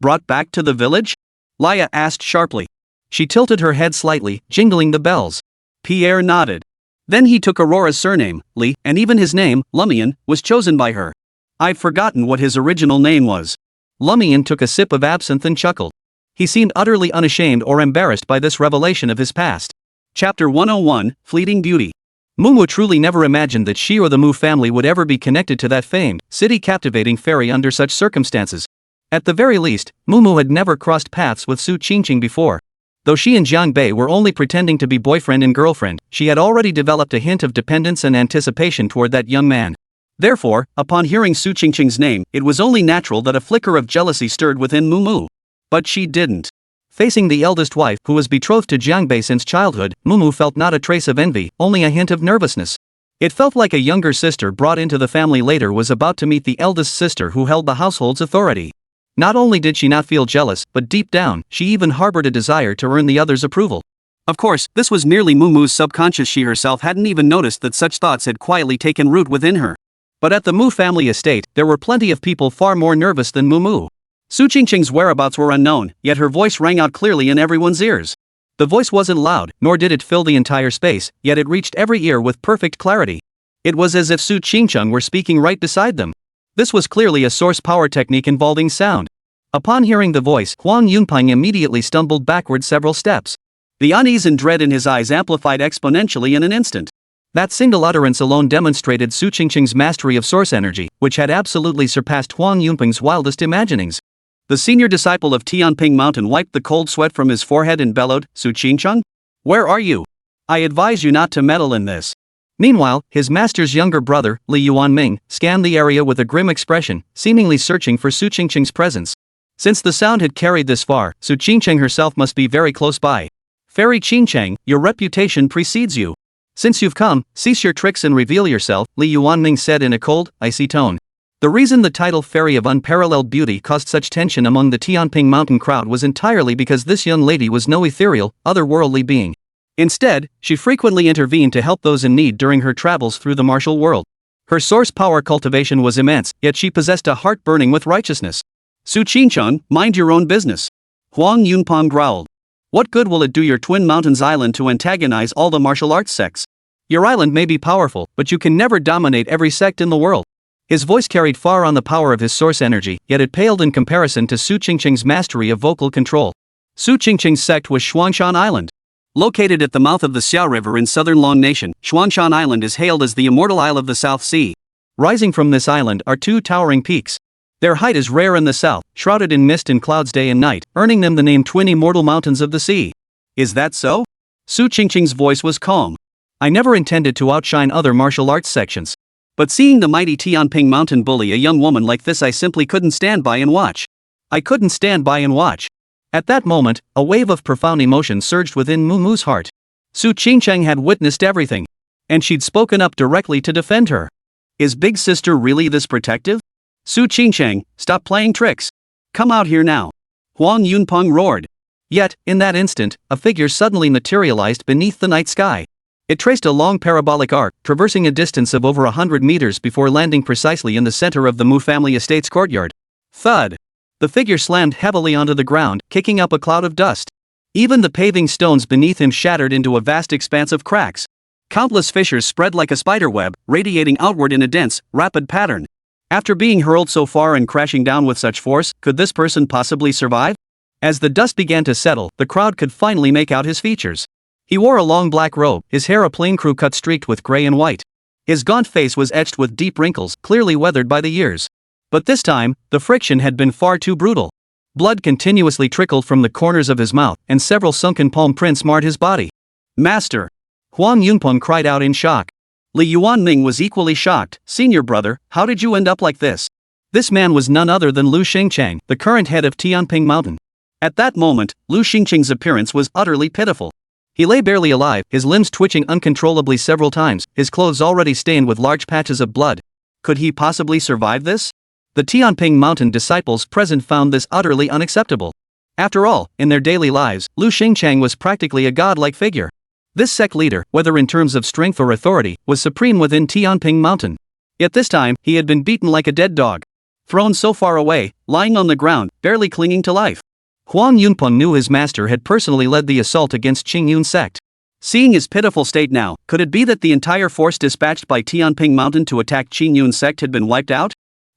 "Brought back to the village?" Lia asked sharply. She tilted her head slightly, jingling the bells. Pierre nodded. "Then he took Aurora's surname, Lee, and even his name, Lumian, was chosen by her. I've forgotten what his original name was." Lumian took a sip of absinthe and chuckled. He seemed utterly unashamed or embarrassed by this revelation of his past. Chapter 101, Fleeting Beauty. Mumu truly never imagined that she or the Mu family would ever be connected to that famed, city-captivating fairy under such circumstances. At the very least, Mumu had never crossed paths with Su Qingqing before. Though she and Jiang Bei were only pretending to be boyfriend and girlfriend, she had already developed a hint of dependence and anticipation toward that young man. Therefore, upon hearing Su Qingqing's name, it was only natural that a flicker of jealousy stirred within Mumu. But she didn't. Facing the eldest wife, who was betrothed to Jiang Bei since childhood, Mumu felt not a trace of envy, only a hint of nervousness. It felt like a younger sister brought into the family later was about to meet the eldest sister who held the household's authority. Not only did she not feel jealous, but deep down, she even harbored a desire to earn the other's approval. Of course, this was merely Mumu's subconscious. She herself hadn't even noticed that such thoughts had quietly taken root within her. But at the Mu family estate, there were plenty of people far more nervous than Mumu. Su Qingqing's whereabouts were unknown, yet her voice rang out clearly in everyone's ears. The voice wasn't loud, nor did it fill the entire space, yet it reached every ear with perfect clarity. It was as if Su Qingqing were speaking right beside them. This was clearly a source power technique involving sound. Upon hearing the voice, Huang Yunping immediately stumbled backward several steps. The unease and dread in his eyes amplified exponentially in an instant. That single utterance alone demonstrated Su Qingqing's mastery of source energy, which had absolutely surpassed Huang Yunping's wildest imaginings. The senior disciple of Tianping Mountain wiped the cold sweat from his forehead and bellowed, "Su Qingqing? Where are you? I advise you not to meddle in this. Meanwhile, his master's younger brother, Li Yuanming, scanned the area with a grim expression, seemingly searching for Su Qingqing's presence. Since the sound had carried this far, Su Qingqing herself must be very close by. Fairy Qingqing, your reputation precedes you. Since you've come, cease your tricks and reveal yourself, Li Yuanming said in a cold, icy tone. The reason the title Fairy of Unparalleled Beauty caused such tension among the Tianping Mountain crowd was entirely because this young lady was no ethereal, otherworldly being. Instead, she frequently intervened to help those in need during her travels through the martial world. Her source power cultivation was immense, yet she possessed a heart burning with righteousness. Su Qingqing, mind your own business. Huang Yunpeng growled. What good will it do your Twin Mountains Island to antagonize all the martial arts sects? Your island may be powerful, but you can never dominate every sect in the world. His voice carried far on the power of his source energy, yet it paled in comparison to Su Qingqing's mastery of vocal control. Su Qingqing's sect was Xuangshan Island. Located at the mouth of the Xiao River in southern Long Nation, Xuangshan Island is hailed as the Immortal Isle of the South Sea. Rising from this island are two towering peaks. Their height is rare in the south, shrouded in mist and clouds day and night, earning them the name Twin Immortal Mountains of the Sea. Is that so? Su Qingqing's voice was calm. I never intended to outshine other martial arts sections. But seeing the mighty Tianping Mountain bully a young woman like this, I simply couldn't stand by and watch. I couldn't stand by and watch. At that moment, a wave of profound emotion surged within Muumu's heart. Su Qingqing had witnessed everything. And she'd spoken up directly to defend her. Is big sister really this protective? Su Qingqing, stop playing tricks. Come out here now. Huang Yunpeng roared. Yet, in that instant, a figure suddenly materialized beneath the night sky. It traced a long parabolic arc, traversing a distance of over 100 meters before landing precisely in the center of the Mu family estate's courtyard. Thud! The figure slammed heavily onto the ground, kicking up a cloud of dust. Even the paving stones beneath him shattered into a vast expanse of cracks. Countless fissures spread like a spiderweb, radiating outward in a dense, rapid pattern. After being hurled so far and crashing down with such force, could this person possibly survive? As the dust began to settle, the crowd could finally make out his features. He wore a long black robe, his hair a plain crew cut streaked with gray and white. His gaunt face was etched with deep wrinkles, clearly weathered by the years. But this time, the friction had been far too brutal. Blood continuously trickled from the corners of his mouth, and several sunken palm prints marred his body. Master! Huang Yunpeng cried out in shock. Li Yuanming was equally shocked. Senior brother, how did you end up like this? This man was none other than Lu Xingqiang, the current head of Tianping Mountain. At that moment, Lu Xingqiang's appearance was utterly pitiful. He lay barely alive, his limbs twitching uncontrollably several times, his clothes already stained with large patches of blood. Could he possibly survive this? The Tianping Mountain disciples present found this utterly unacceptable. After all, in their daily lives, Lu Xingqiang was practically a godlike figure. This sect leader, whether in terms of strength or authority, was supreme within Tianping Mountain. Yet this time, he had been beaten like a dead dog. Thrown so far away, lying on the ground, barely clinging to life. Huang Yunpeng knew his master had personally led the assault against Qingyun's sect. Seeing his pitiful state now, could it be that the entire force dispatched by Tianping Mountain to attack Qingyun's sect had been wiped out?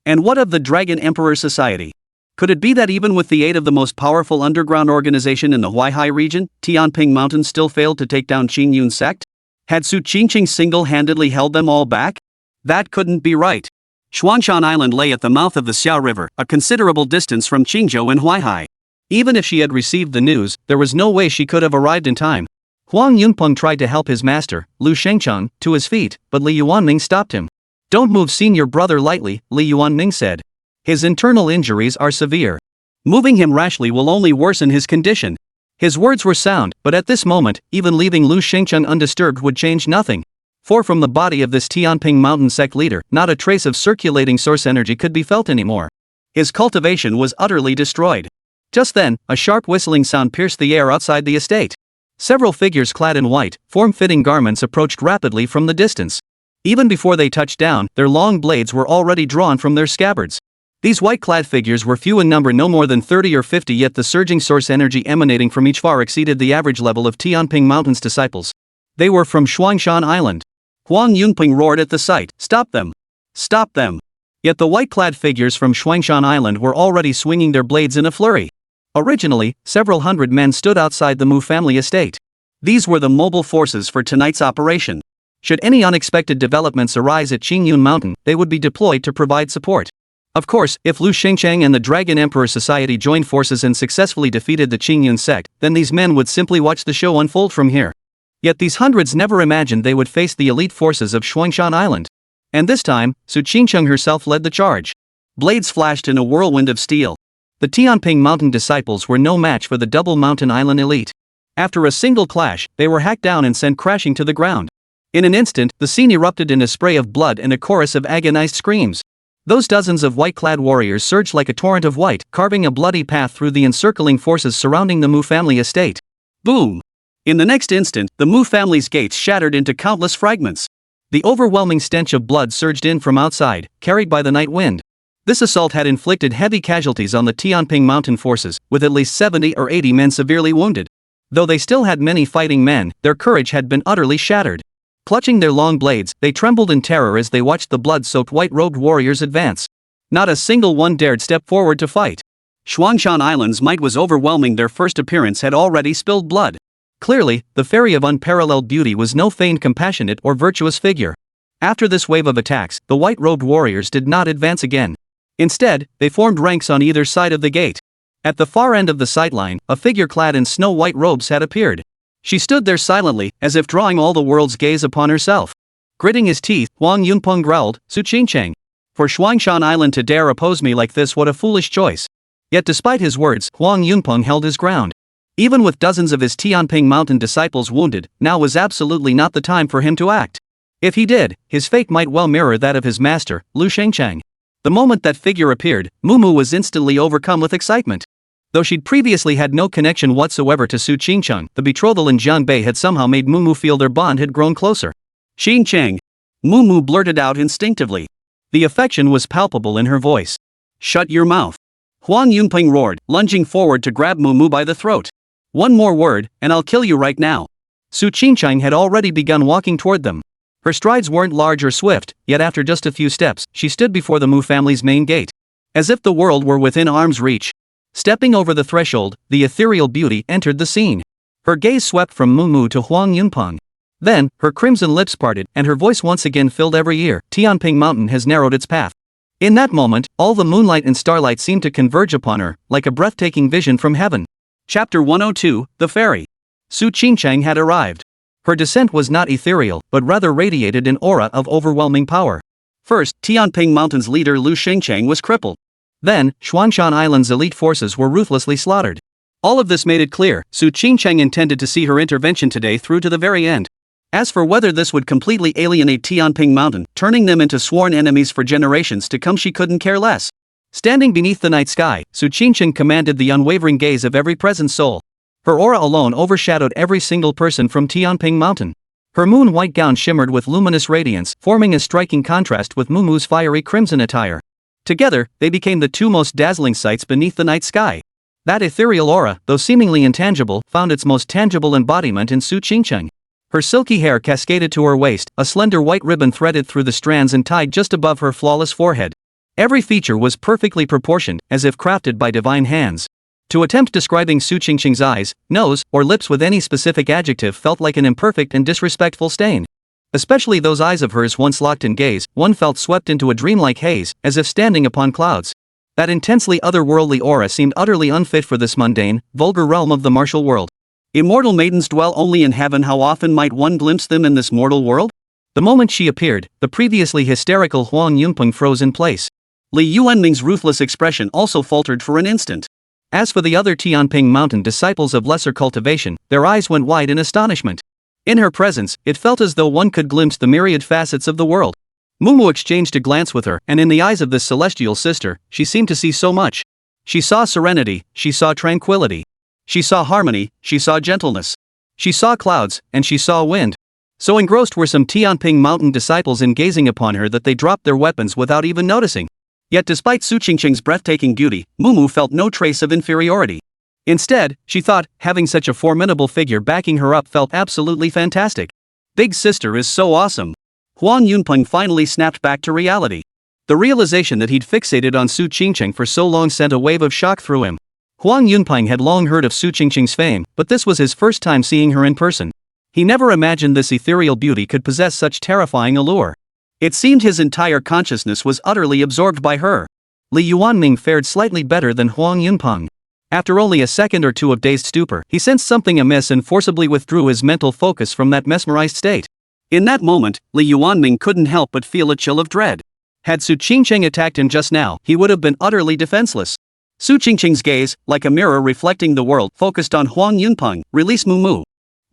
And what of the Dragon Emperor Society? Could it be that even with the aid of the most powerful underground organization in the Huaihai region, Tianping Mountain still failed to take down Qingyun's sect? Had Su Qingqing single-handedly held them all back? That couldn't be right. Xuangshan Island lay at the mouth of the Xiao River, a considerable distance from Qingzhou and Huaihai. Even if she had received the news, there was no way she could have arrived in time. Huang Yunpeng tried to help his master, Lu Shengcheng, to his feet, but Li Yuanming stopped him. Don't move senior brother lightly, Li Yuanming said. His internal injuries are severe. Moving him rashly will only worsen his condition. His words were sound, but at this moment, even leaving Lu Shengcheng undisturbed would change nothing. For from the body of this Tianping Mountain sect leader, not a trace of circulating source energy could be felt anymore. His cultivation was utterly destroyed. Just then, a sharp whistling sound pierced the air outside the estate. Several figures clad in white, form-fitting garments approached rapidly from the distance. Even before they touched down, their long blades were already drawn from their scabbards. These white-clad figures were few in number, no more than 30 or 50, yet the surging source energy emanating from each far exceeded the average level of Tianping Mountain's disciples. They were from Xuangshan Island. Huang Yunpeng roared at the sight, "Stop them! Stop them!" Yet the white-clad figures from Xuangshan Island were already swinging their blades in a flurry. Originally, several hundred men stood outside the Mu family estate. These were the mobile forces for tonight's operation. Should any unexpected developments arise at Qingyun Mountain, they would be deployed to provide support. Of course, if Lu Shengcheng and the Dragon Emperor Society joined forces and successfully defeated the Qingyun sect, then these men would simply watch the show unfold from here. Yet these hundreds never imagined they would face the elite forces of Xuangshan Island. And this time, Su Qingcheng herself led the charge. Blades flashed in a whirlwind of steel. The Tianping Mountain disciples were no match for the Double Mountain Island elite. After a single clash, they were hacked down and sent crashing to the ground. In an instant, the scene erupted in a spray of blood and a chorus of agonized screams. Those dozens of white-clad warriors surged like a torrent of white, carving a bloody path through the encircling forces surrounding the Mu family estate. Boom! In the next instant, the Mu family's gates shattered into countless fragments. The overwhelming stench of blood surged in from outside, carried by the night wind. This assault had inflicted heavy casualties on the Tianping Mountain forces, with at least 70 or 80 men severely wounded. Though they still had many fighting men, their courage had been utterly shattered. Clutching their long blades, they trembled in terror as they watched the blood-soaked white-robed warriors advance. Not a single one dared step forward to fight. Xuangshan Island's might was overwhelming. Their first appearance had already spilled blood. Clearly, the fairy of unparalleled beauty was no feigned compassionate or virtuous figure. After this wave of attacks, the white-robed warriors did not advance again. Instead, they formed ranks on either side of the gate. At the far end of the sightline, a figure clad in snow-white robes had appeared. She stood there silently, as if drawing all the world's gaze upon herself. Gritting his teeth, Huang Yunpeng growled, "Su Qingcheng. For Xuangshan Island to dare oppose me like this, what a foolish choice." Yet despite his words, Huang Yunpeng held his ground. Even with dozens of his Tianping Mountain disciples wounded, now was absolutely not the time for him to act. If he did, his fate might well mirror that of his master, Lu Shengcheng. The moment that figure appeared, Mumu was instantly overcome with excitement. Though she'd previously had no connection whatsoever to Su Qingcheng, the betrothal in Jianbei had somehow made Mumu feel their bond had grown closer. "Xingcheng," Mumu blurted out instinctively. The affection was palpable in her voice. "Shut your mouth," Huang Yunpeng roared, lunging forward to grab Mumu by the throat. "One more word, and I'll kill you right now." Su Qingcheng had already begun walking toward them. Her strides weren't large or swift, yet after just a few steps, she stood before the Mu family's main gate. As if the world were within arm's reach. Stepping over the threshold, the ethereal beauty entered the scene. Her gaze swept from Mumu to Huang Yunpeng. Then, her crimson lips parted, and her voice once again filled every ear. "Tianping Mountain has narrowed its path." In that moment, all the moonlight and starlight seemed to converge upon her, like a breathtaking vision from heaven. Chapter 102, The Fairy. Su Qingcheng had arrived. Her descent was not ethereal, but rather radiated an aura of overwhelming power. First, Tianping Mountain's leader Lu Shengcheng was crippled. Then, Xuangshan Island's elite forces were ruthlessly slaughtered. All of this made it clear, Su Qingcheng intended to see her intervention today through to the very end. As for whether this would completely alienate Tianping Mountain, turning them into sworn enemies for generations to come, she couldn't care less. Standing beneath the night sky, Su Qingcheng commanded the unwavering gaze of every present soul. Her aura alone overshadowed every single person from Tianping Mountain. Her moon-white gown shimmered with luminous radiance, forming a striking contrast with Mumu's fiery crimson attire. Together, they became the two most dazzling sights beneath the night sky. That ethereal aura, though seemingly intangible, found its most tangible embodiment in Su Qingcheng. Her silky hair cascaded to her waist, a slender white ribbon threaded through the strands and tied just above her flawless forehead. Every feature was perfectly proportioned, as if crafted by divine hands. To attempt describing Su Qingcheng's eyes, nose, or lips with any specific adjective felt like an imperfect and disrespectful stain. Especially those eyes of hers once locked in gaze, one felt swept into a dreamlike haze, as if standing upon clouds. That intensely otherworldly aura seemed utterly unfit for this mundane, vulgar realm of the martial world. Immortal maidens dwell only in heaven. How often might one glimpse them in this mortal world? The moment she appeared, the previously hysterical Huang Yunpeng froze in place. Li Yuanming's ruthless expression also faltered for an instant. As for the other Tianping Mountain disciples of lesser cultivation, their eyes went wide in astonishment. In her presence, it felt as though one could glimpse the myriad facets of the world. Mumu exchanged a glance with her, and in the eyes of this celestial sister, she seemed to see so much. She saw serenity, she saw tranquility. She saw harmony, she saw gentleness. She saw clouds, and she saw wind. So engrossed were some Tianping Mountain disciples in gazing upon her that they dropped their weapons without even noticing. Yet despite Su Qingcheng's breathtaking beauty, Mumu felt no trace of inferiority. Instead, she thought, having such a formidable figure backing her up felt absolutely fantastic. Big sister is so awesome. Huang Yunpeng finally snapped back to reality. The realization that he'd fixated on Su Qingcheng for so long sent a wave of shock through him. Huang Yunpeng had long heard of Su Qingcheng's fame, but this was his first time seeing her in person. He never imagined this ethereal beauty could possess such terrifying allure. It seemed his entire consciousness was utterly absorbed by her. Li Yuanming fared slightly better than Huang Yunpeng. After only a second or two of dazed stupor, he sensed something amiss and forcibly withdrew his mental focus from that mesmerized state. In that moment, Li Yuanming couldn't help but feel a chill of dread. Had Su Qingcheng attacked him just now, he would have been utterly defenseless. Su Qingcheng's gaze, like a mirror reflecting the world, focused on Huang Yunpeng, release Mumu.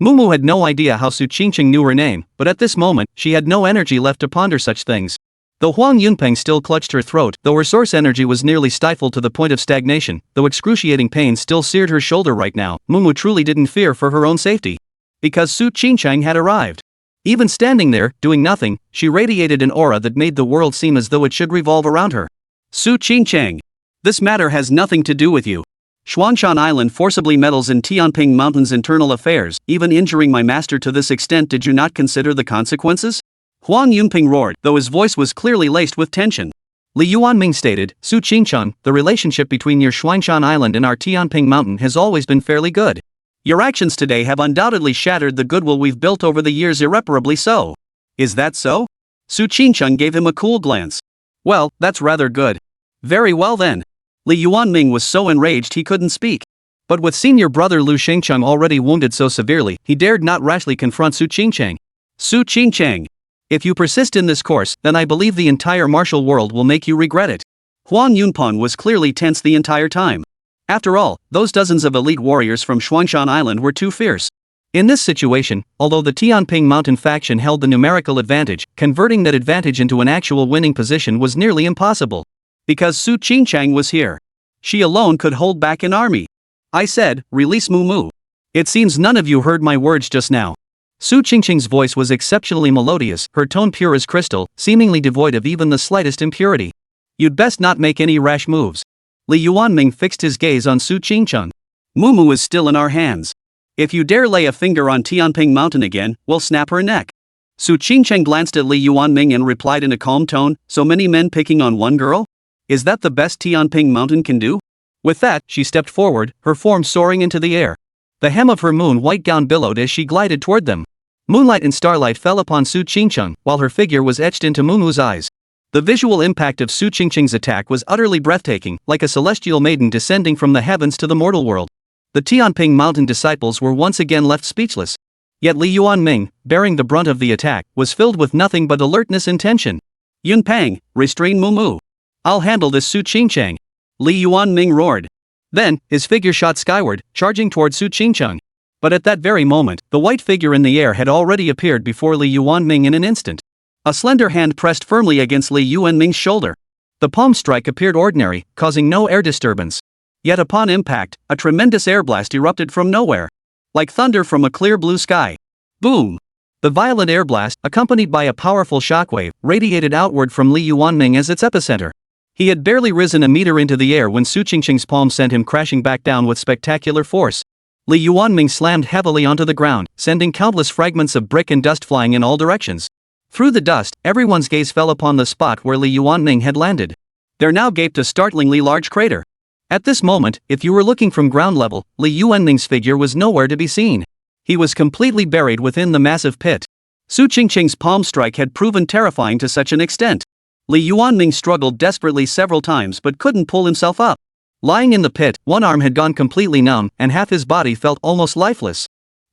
Mumu had no idea how Su Qingcheng knew her name, but at this moment, she had no energy left to ponder such things. Though Huang Yunpeng still clutched her throat, though her source energy was nearly stifled to the point of stagnation, though excruciating pain still seared her shoulder right now, Mumu truly didn't fear for her own safety. Because Su Qingcheng had arrived. Even standing there, doing nothing, she radiated an aura that made the world seem as though it should revolve around her. Su Qingcheng. This matter has nothing to do with you. Xuanshan Island forcibly meddles in Tianping Mountain's internal affairs, even injuring my master to this extent. Did you not consider the consequences? Huang Yunpeng roared, though his voice was clearly laced with tension. Li Yuanming stated, Su Qingcheng, the relationship between your Xuanshan Island and our Tianping Mountain has always been fairly good. Your actions today have undoubtedly shattered the goodwill we've built over the years, irreparably so. Is that so? Su Qingcheng gave him a cool glance. Well, that's rather good. Very well then. Li Yuanming was so enraged he couldn't speak. But with senior brother Lu Shengcheng already wounded so severely, he dared not rashly confront Su Qingcheng. Su Qingcheng. If you persist in this course, then I believe the entire martial world will make you regret it. Huang Yunpeng was clearly tense the entire time. After all, those dozens of elite warriors from Xuanshan Island were too fierce. In this situation, although the Tianping Mountain faction held the numerical advantage, converting that advantage into an actual winning position was nearly impossible. Because Su Qingcheng was here. She alone could hold back an army. I said, release Mumu. It seems none of you heard my words just now. Su Qingcheng's voice was exceptionally melodious, her tone pure as crystal, seemingly devoid of even the slightest impurity. You'd best not make any rash moves. Li Yuanming fixed his gaze on Su Qingcheng. Mumu is still in our hands. If you dare lay a finger on Tianping Mountain again, we'll snap her neck. Su Qingcheng glanced at Li Yuanming and replied in a calm tone, so many men picking on one girl? Is that the best Tianping Mountain can do? With that, she stepped forward, her form soaring into the air. The hem of her moon-white gown billowed as she glided toward them. Moonlight and starlight fell upon Su Qingcheng, while her figure was etched into Mumu's eyes. The visual impact of Su Qingcheng's attack was utterly breathtaking, like a celestial maiden descending from the heavens to the mortal world. The Tianping Mountain disciples were once again left speechless. Yet Li Yuanming, bearing the brunt of the attack, was filled with nothing but alertness and tension. Yunpeng, restrain Mumu. I'll handle this, Su Qingcheng. Li Yuanming roared. Then, his figure shot skyward, charging toward Su Qingcheng. But at that very moment, the white figure in the air had already appeared before Li Yuanming in an instant. A slender hand pressed firmly against Li Yuanming's shoulder. The palm strike appeared ordinary, causing no air disturbance. Yet upon impact, a tremendous air blast erupted from nowhere. Like thunder from a clear blue sky. Boom! The violent air blast, accompanied by a powerful shockwave, radiated outward from Li Yuanming as its epicenter. He had barely risen a meter into the air when Su Qingcheng's palm sent him crashing back down with spectacular force. Li Yuanming slammed heavily onto the ground, sending countless fragments of brick and dust flying in all directions. Through the dust, everyone's gaze fell upon the spot where Li Yuanming had landed. There now gaped a startlingly large crater. At this moment, if you were looking from ground level, Li Yuanming's figure was nowhere to be seen. He was completely buried within the massive pit. Su Qingcheng's palm strike had proven terrifying to such an extent. Li Yuanming struggled desperately several times but couldn't pull himself up. Lying in the pit, one arm had gone completely numb and half his body felt almost lifeless.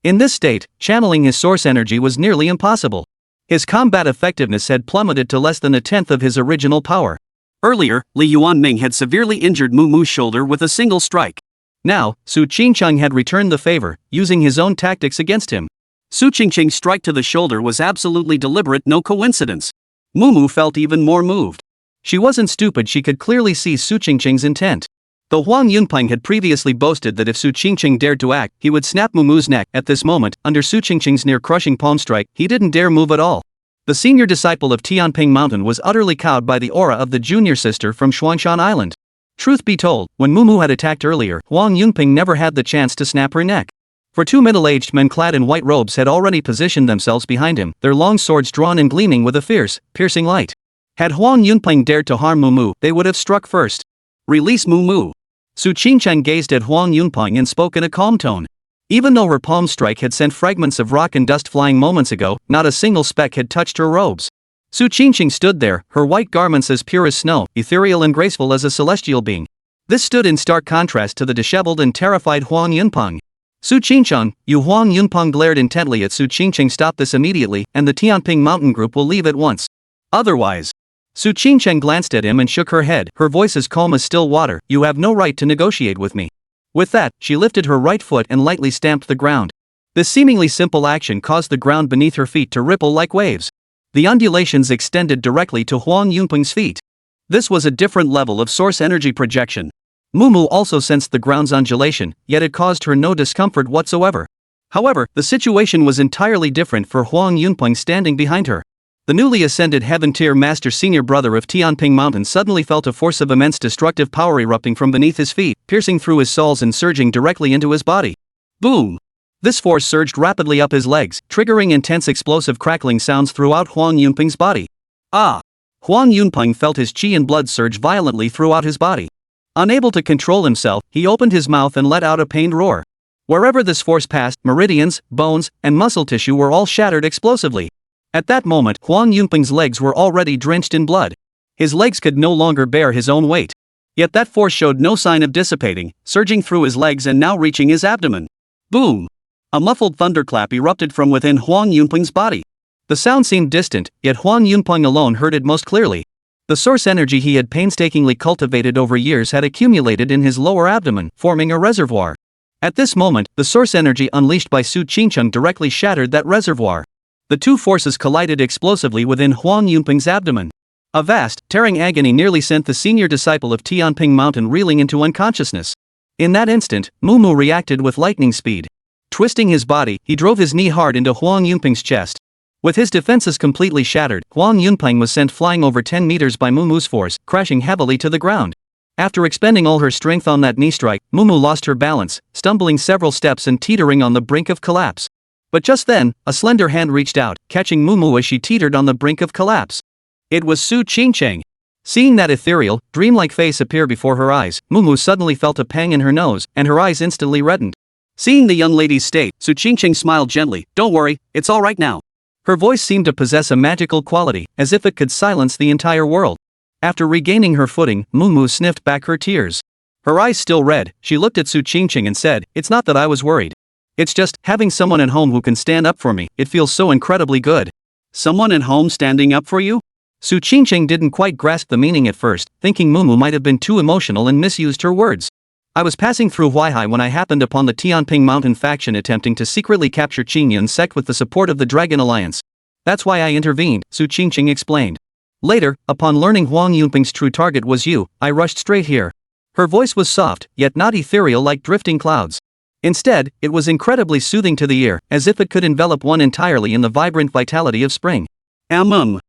In this state, channeling his source energy was nearly impossible. His combat effectiveness had plummeted to less than a tenth of his original power. Earlier, Li Yuanming had severely injured Mumu's shoulder with a single strike. Now, Su Qingcheng had returned the favor, using his own tactics against him. Su Qingcheng's strike to the shoulder was absolutely deliberate, no coincidence. Mumu felt even more moved. She wasn't stupid, she could clearly see Su Qingcheng's intent. Though Huang Yunpeng had previously boasted that if Su Qingcheng dared to act, he would snap Mumu's neck, at this moment, under Su Qingcheng's near-crushing palm strike, he didn't dare move at all. The senior disciple of Tianping Mountain was utterly cowed by the aura of the junior sister from Xuanshan Island. Truth be told, when Mumu had attacked earlier, Huang Yunpeng never had the chance to snap her neck. For two middle-aged men clad in white robes had already positioned themselves behind him, their long swords drawn and gleaming with a fierce, piercing light. Had Huang Yunpeng dared to harm Mumu, they would have struck first. Release Mumu. Su Qingcheng gazed at Huang Yunpeng and spoke in a calm tone. Even though her palm strike had sent fragments of rock and dust flying moments ago, not a single speck had touched her robes. Su Qingcheng stood there, her white garments as pure as snow, ethereal and graceful as a celestial being. This stood in stark contrast to the disheveled and terrified Huang Yunpeng. Su Qingcheng, Huang Yunpeng glared intently at Su Qingcheng. Stop this immediately, and the Tianping Mountain Group will leave at once. Otherwise. Su Qingcheng glanced at him and shook her head, her voice as calm as still water. You have no right to negotiate with me. With that, she lifted her right foot and lightly stamped the ground. This seemingly simple action caused the ground beneath her feet to ripple like waves. The undulations extended directly to Huang Yunpeng's feet. This was a different level of source energy projection. Mumu also sensed the ground's undulation, yet it caused her no discomfort whatsoever. However, the situation was entirely different for Huang Yunpeng standing behind her. The newly ascended Heaven-tier Master Senior Brother of Tianping Mountain suddenly felt a force of immense destructive power erupting from beneath his feet, piercing through his soles and surging directly into his body. Boom! This force surged rapidly up his legs, triggering intense explosive crackling sounds throughout Huang Yunpeng's body. Ah! Huang Yunpeng felt his qi and blood surge violently throughout his body. Unable to control himself, he opened his mouth and let out a pained roar. Wherever this force passed, meridians, bones, and muscle tissue were all shattered explosively. At that moment, Huang Yunpeng's legs were already drenched in blood. His legs could no longer bear his own weight. Yet that force showed no sign of dissipating, surging through his legs and now reaching his abdomen. Boom! A muffled thunderclap erupted from within Huang Yunpeng's body. The sound seemed distant, yet Huang Yunpeng alone heard it most clearly. The source energy he had painstakingly cultivated over years had accumulated in his lower abdomen, forming a reservoir. At this moment, the source energy unleashed by Su Qingcheng directly shattered that reservoir. The two forces collided explosively within Huang Yunpeng's abdomen. A vast, tearing agony nearly sent the senior disciple of Tianping Mountain reeling into unconsciousness. In that instant, Mumu reacted with lightning speed. Twisting his body, he drove his knee hard into Huang Yunpeng's chest. With his defenses completely shattered, Huang Yunpeng was sent flying over 10 meters by Mumu's force, crashing heavily to the ground. After expending all her strength on that knee strike, Mumu lost her balance, stumbling several steps and teetering on the brink of collapse. But just then, a slender hand reached out, catching Mumu as she teetered on the brink of collapse. It was Su Qingcheng. Seeing that ethereal, dreamlike face appear before her eyes, Mumu suddenly felt a pang in her nose, and her eyes instantly reddened. Seeing the young lady's state, Su Qingcheng smiled gently. Don't worry, it's all right now. Her voice seemed to possess a magical quality, as if it could silence the entire world. After regaining her footing, Mumu sniffed back her tears. Her eyes still red, she looked at Su Qingcheng and said, It's not that I was worried. It's just, having someone at home who can stand up for me, it feels so incredibly good. Someone at home standing up for you? Su Qingcheng didn't quite grasp the meaning at first, thinking Mumu might have been too emotional and misused her words. I was passing through Huaihai when I happened upon the Tianping Mountain faction attempting to secretly capture Qingyun sect with the support of the Dragon Alliance. That's why I intervened, Su Qingcheng explained. Later, upon learning Huang Yunpeng's true target was you, I rushed straight here. Her voice was soft, yet not ethereal like drifting clouds. Instead, it was incredibly soothing to the ear, as if it could envelop one entirely in the vibrant vitality of spring. Mumu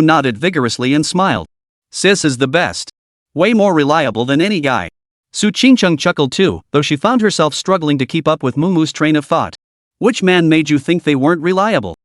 nodded vigorously and smiled. Sis is the best. Way more reliable than any guy. Su Qingcheng chuckled too, though she found herself struggling to keep up with Mumu's train of thought. Which man made you think they weren't reliable?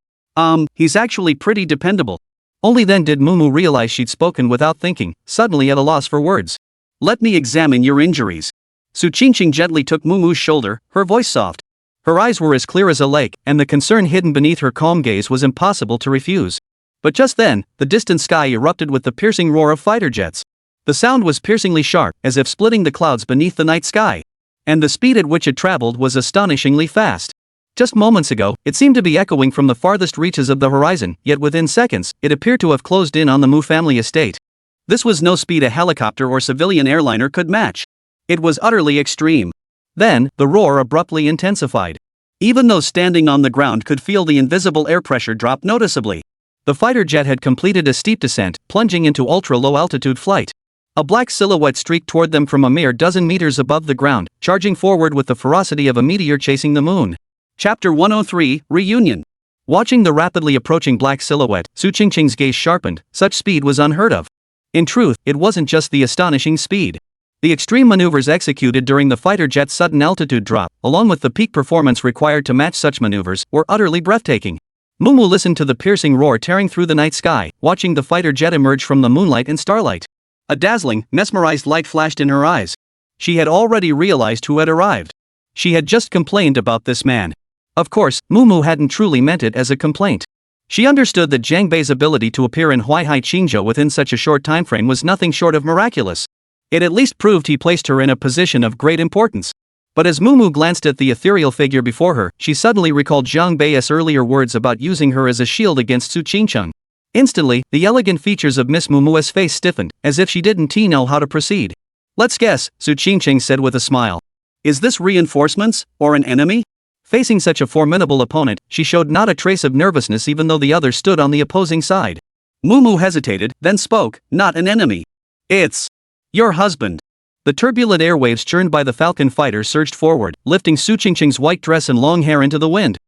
He's actually pretty dependable. Only then did Mumu realize she'd spoken without thinking, suddenly at a loss for words. Let me examine your injuries. Su Qingcheng gently took Mumu's shoulder, her voice soft. Her eyes were as clear as a lake, and the concern hidden beneath her calm gaze was impossible to refuse. But just then, the distant sky erupted with the piercing roar of fighter jets. The sound was piercingly sharp, as if splitting the clouds beneath the night sky. And the speed at which it traveled was astonishingly fast. Just moments ago, it seemed to be echoing from the farthest reaches of the horizon, yet within seconds, it appeared to have closed in on the Mu family estate. This was no speed a helicopter or civilian airliner could match. It was utterly extreme. Then, the roar abruptly intensified. Even those standing on the ground could feel the invisible air pressure drop noticeably. The fighter jet had completed a steep descent, plunging into ultra-low altitude flight. A black silhouette streaked toward them from a mere dozen meters above the ground, charging forward with the ferocity of a meteor chasing the moon. Chapter 103, Reunion. Watching the rapidly approaching black silhouette, Su Qingcheng's gaze sharpened. Such speed was unheard of. In truth, it wasn't just the astonishing speed. The extreme maneuvers executed during the fighter jet's sudden altitude drop, along with the peak performance required to match such maneuvers, were utterly breathtaking. Mumu listened to the piercing roar tearing through the night sky, watching the fighter jet emerge from the moonlight and starlight. A dazzling, mesmerized light flashed in her eyes. She had already realized who had arrived. She had just complained about this man. Of course, Mumu hadn't truly meant it as a complaint. She understood that Zhang Bei's ability to appear in Huaihai Qingzhou within such a short time frame was nothing short of miraculous. It at least proved he placed her in a position of great importance. But as Mumu glanced at the ethereal figure before her, she suddenly recalled Zhang Bei's earlier words about using her as a shield against Su Qingcheng. Instantly, the elegant features of Miss Mumu's face stiffened, as if she didn't know how to proceed. "Let's guess," Su Qingcheng said with a smile. "Is this reinforcements, or an enemy?" Facing such a formidable opponent, she showed not a trace of nervousness even though the others stood on the opposing side. Mumu hesitated, then spoke, "Not an enemy. It's your husband." The turbulent airwaves churned by the Falcon fighter surged forward, lifting Su Qingcheng's white dress and long hair into the wind.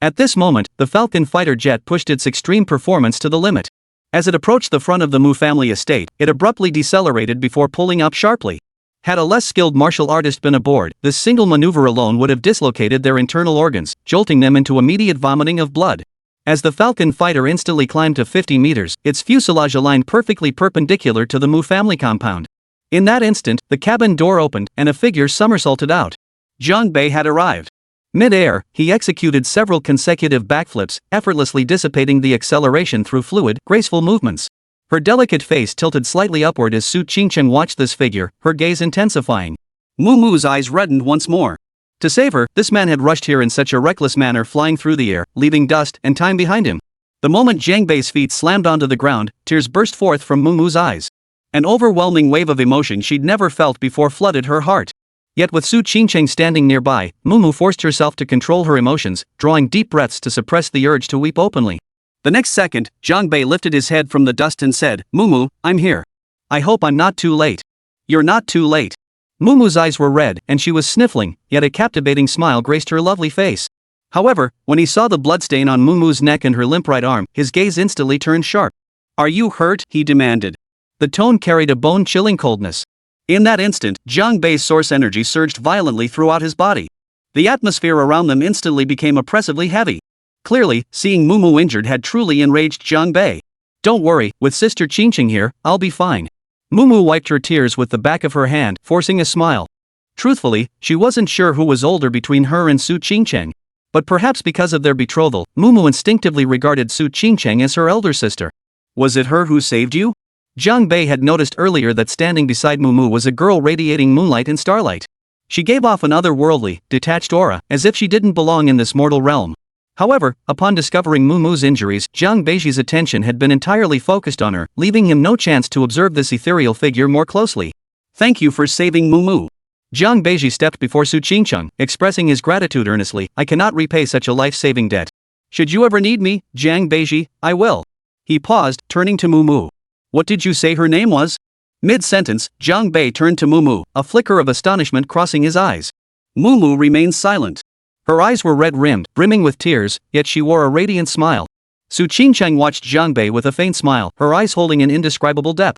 At this moment, the Falcon fighter jet pushed its extreme performance to the limit. As it approached the front of the Mu family estate, it abruptly decelerated before pulling up sharply. Had a less skilled martial artist been aboard, this single maneuver alone would have dislocated their internal organs, jolting them into immediate vomiting of blood. As the Falcon fighter instantly climbed to 50 meters, its fuselage aligned perfectly perpendicular to the Mu family compound. In that instant, the cabin door opened, and a figure somersaulted out. Zhang Bei had arrived. Mid-air, he executed several consecutive backflips, effortlessly dissipating the acceleration through fluid, graceful movements. Her delicate face tilted slightly upward as Su Qingcheng watched this figure, her gaze intensifying. Mumu's eyes reddened once more. To save her, this man had rushed here in such a reckless manner, flying through the air, leaving dust and time behind him. The moment Zhang Bei's feet slammed onto the ground, tears burst forth from Mumu's eyes. An overwhelming wave of emotion she'd never felt before flooded her heart. Yet with Su Qingcheng standing nearby, Mumu forced herself to control her emotions, drawing deep breaths to suppress the urge to weep openly. The next second, Zhang Bei lifted his head from the dust and said, "Mumu, I'm here. I hope I'm not too late." "You're not too late." Mumu's eyes were red, and she was sniffling, yet a captivating smile graced her lovely face. However, when he saw the bloodstain on Mumu's neck and her limp right arm, his gaze instantly turned sharp. "Are you hurt?" he demanded. The tone carried a bone-chilling coldness. In that instant, Zhang Bei's source energy surged violently throughout his body. The atmosphere around them instantly became oppressively heavy. Clearly, seeing Mumu injured had truly enraged Zhang Bei. "Don't worry, with Sister Qingcheng here, I'll be fine." Mumu wiped her tears with the back of her hand, forcing a smile. Truthfully, she wasn't sure who was older between her and Su Qingcheng. But perhaps because of their betrothal, Mumu instinctively regarded Su Qingcheng as her elder sister. "Was it her who saved you?" Zhang Bei had noticed earlier that standing beside Mumu was a girl radiating moonlight and starlight. She gave off an otherworldly, detached aura, as if she didn't belong in this mortal realm. However, upon discovering Mumu's injuries, Zhang Bei's attention had been entirely focused on her, leaving him no chance to observe this ethereal figure more closely. "Thank you for saving Mumu." Zhang Bei stepped before Su Qingcheng, expressing his gratitude earnestly. "I cannot repay such a life-saving debt. Should you ever need me, Zhang Bei, I will." He paused, turning to Mumu. "What did you say her name was?" Mid-sentence, Zhang Bei turned to Mumu, a flicker of astonishment crossing his eyes. Mumu remained silent. Her eyes were red-rimmed, brimming with tears, yet she wore a radiant smile. Su Qingcheng watched Zhang Bei with a faint smile, her eyes holding an indescribable depth.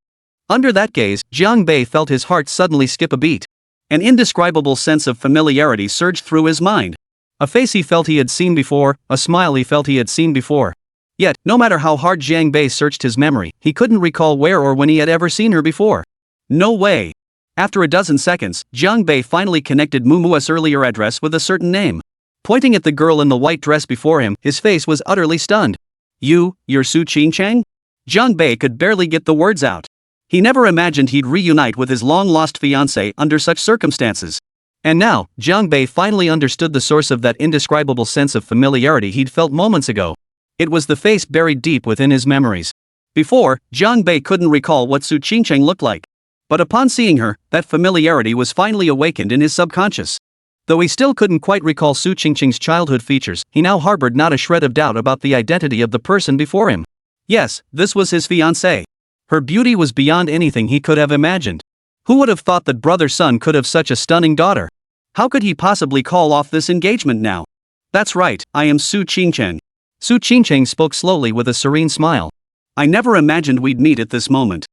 Under that gaze, Zhang Bei felt his heart suddenly skip a beat. An indescribable sense of familiarity surged through his mind. A face he felt he had seen before, a smile he felt he had seen before. Yet, no matter how hard Zhang Bei searched his memory, he couldn't recall where or when he had ever seen her before. No way. After a dozen seconds, Zhang Bei finally connected Mumu's earlier address with a certain name. Pointing at the girl in the white dress before him, his face was utterly stunned. You're Su Qingcheng?" Zhang Bei could barely get the words out. He never imagined he'd reunite with his long-lost fiancée under such circumstances. And now, Zhang Bei finally understood the source of that indescribable sense of familiarity he'd felt moments ago. It was the face buried deep within his memories. Before, Zhang Bei couldn't recall what Su Qingcheng looked like. But upon seeing her, that familiarity was finally awakened in his subconscious. Though he still couldn't quite recall Su Qingcheng's childhood features, he now harbored not a shred of doubt about the identity of the person before him. Yes, this was his fiancée. Her beauty was beyond anything he could have imagined. Who would have thought that brother-son could have such a stunning daughter? How could he possibly call off this engagement now? "That's right, I am Su Qingcheng." Su Qingcheng spoke slowly with a serene smile. "I never imagined we'd meet at this moment."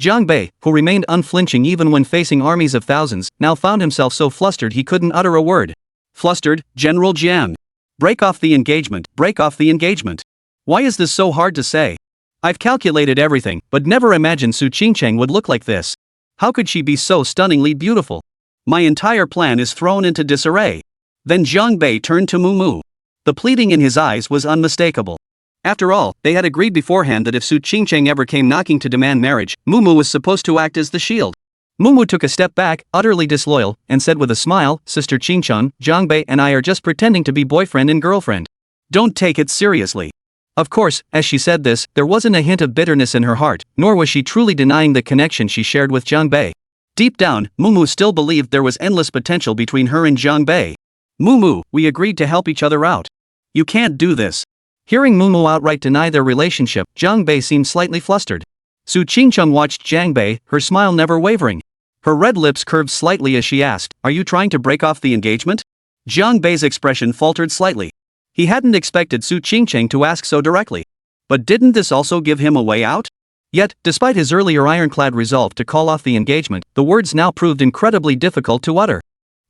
Zhang Bei, who remained unflinching even when facing armies of thousands, now found himself so flustered he couldn't utter a word. "Flustered, General Jian. Break off the engagement, break off the engagement. Why is this so hard to say? I've calculated everything, but never imagined Su Qingcheng would look like this. How could she be so stunningly beautiful? My entire plan is thrown into disarray." Then Zhang Bei turned to Mumu. The pleading in his eyes was unmistakable. After all, they had agreed beforehand that if Su Qingcheng ever came knocking to demand marriage, Mumu was supposed to act as the shield. Mumu took a step back, utterly disloyal, and said with a smile, Sister Qingcheng, Zhangbei and I are just pretending to be boyfriend and girlfriend. Don't take it seriously. Of course, as she said this, there wasn't a hint of bitterness in her heart, nor was she truly denying the connection she shared with Zhangbei. Deep down, Mumu still believed there was endless potential between her and Zhangbei. Mumu, we agreed to help each other out. You can't do this. Hearing Mumu outright deny their relationship, Zhangbei seemed slightly flustered. Su Qingcheng watched Zhangbei, her smile never wavering. Her red lips curved slightly as she asked, are you trying to break off the engagement? Zhangbei's expression faltered slightly. He hadn't expected Su Qingcheng to ask so directly. But didn't this also give him a way out? Yet, despite his earlier ironclad resolve to call off the engagement, the words now proved incredibly difficult to utter.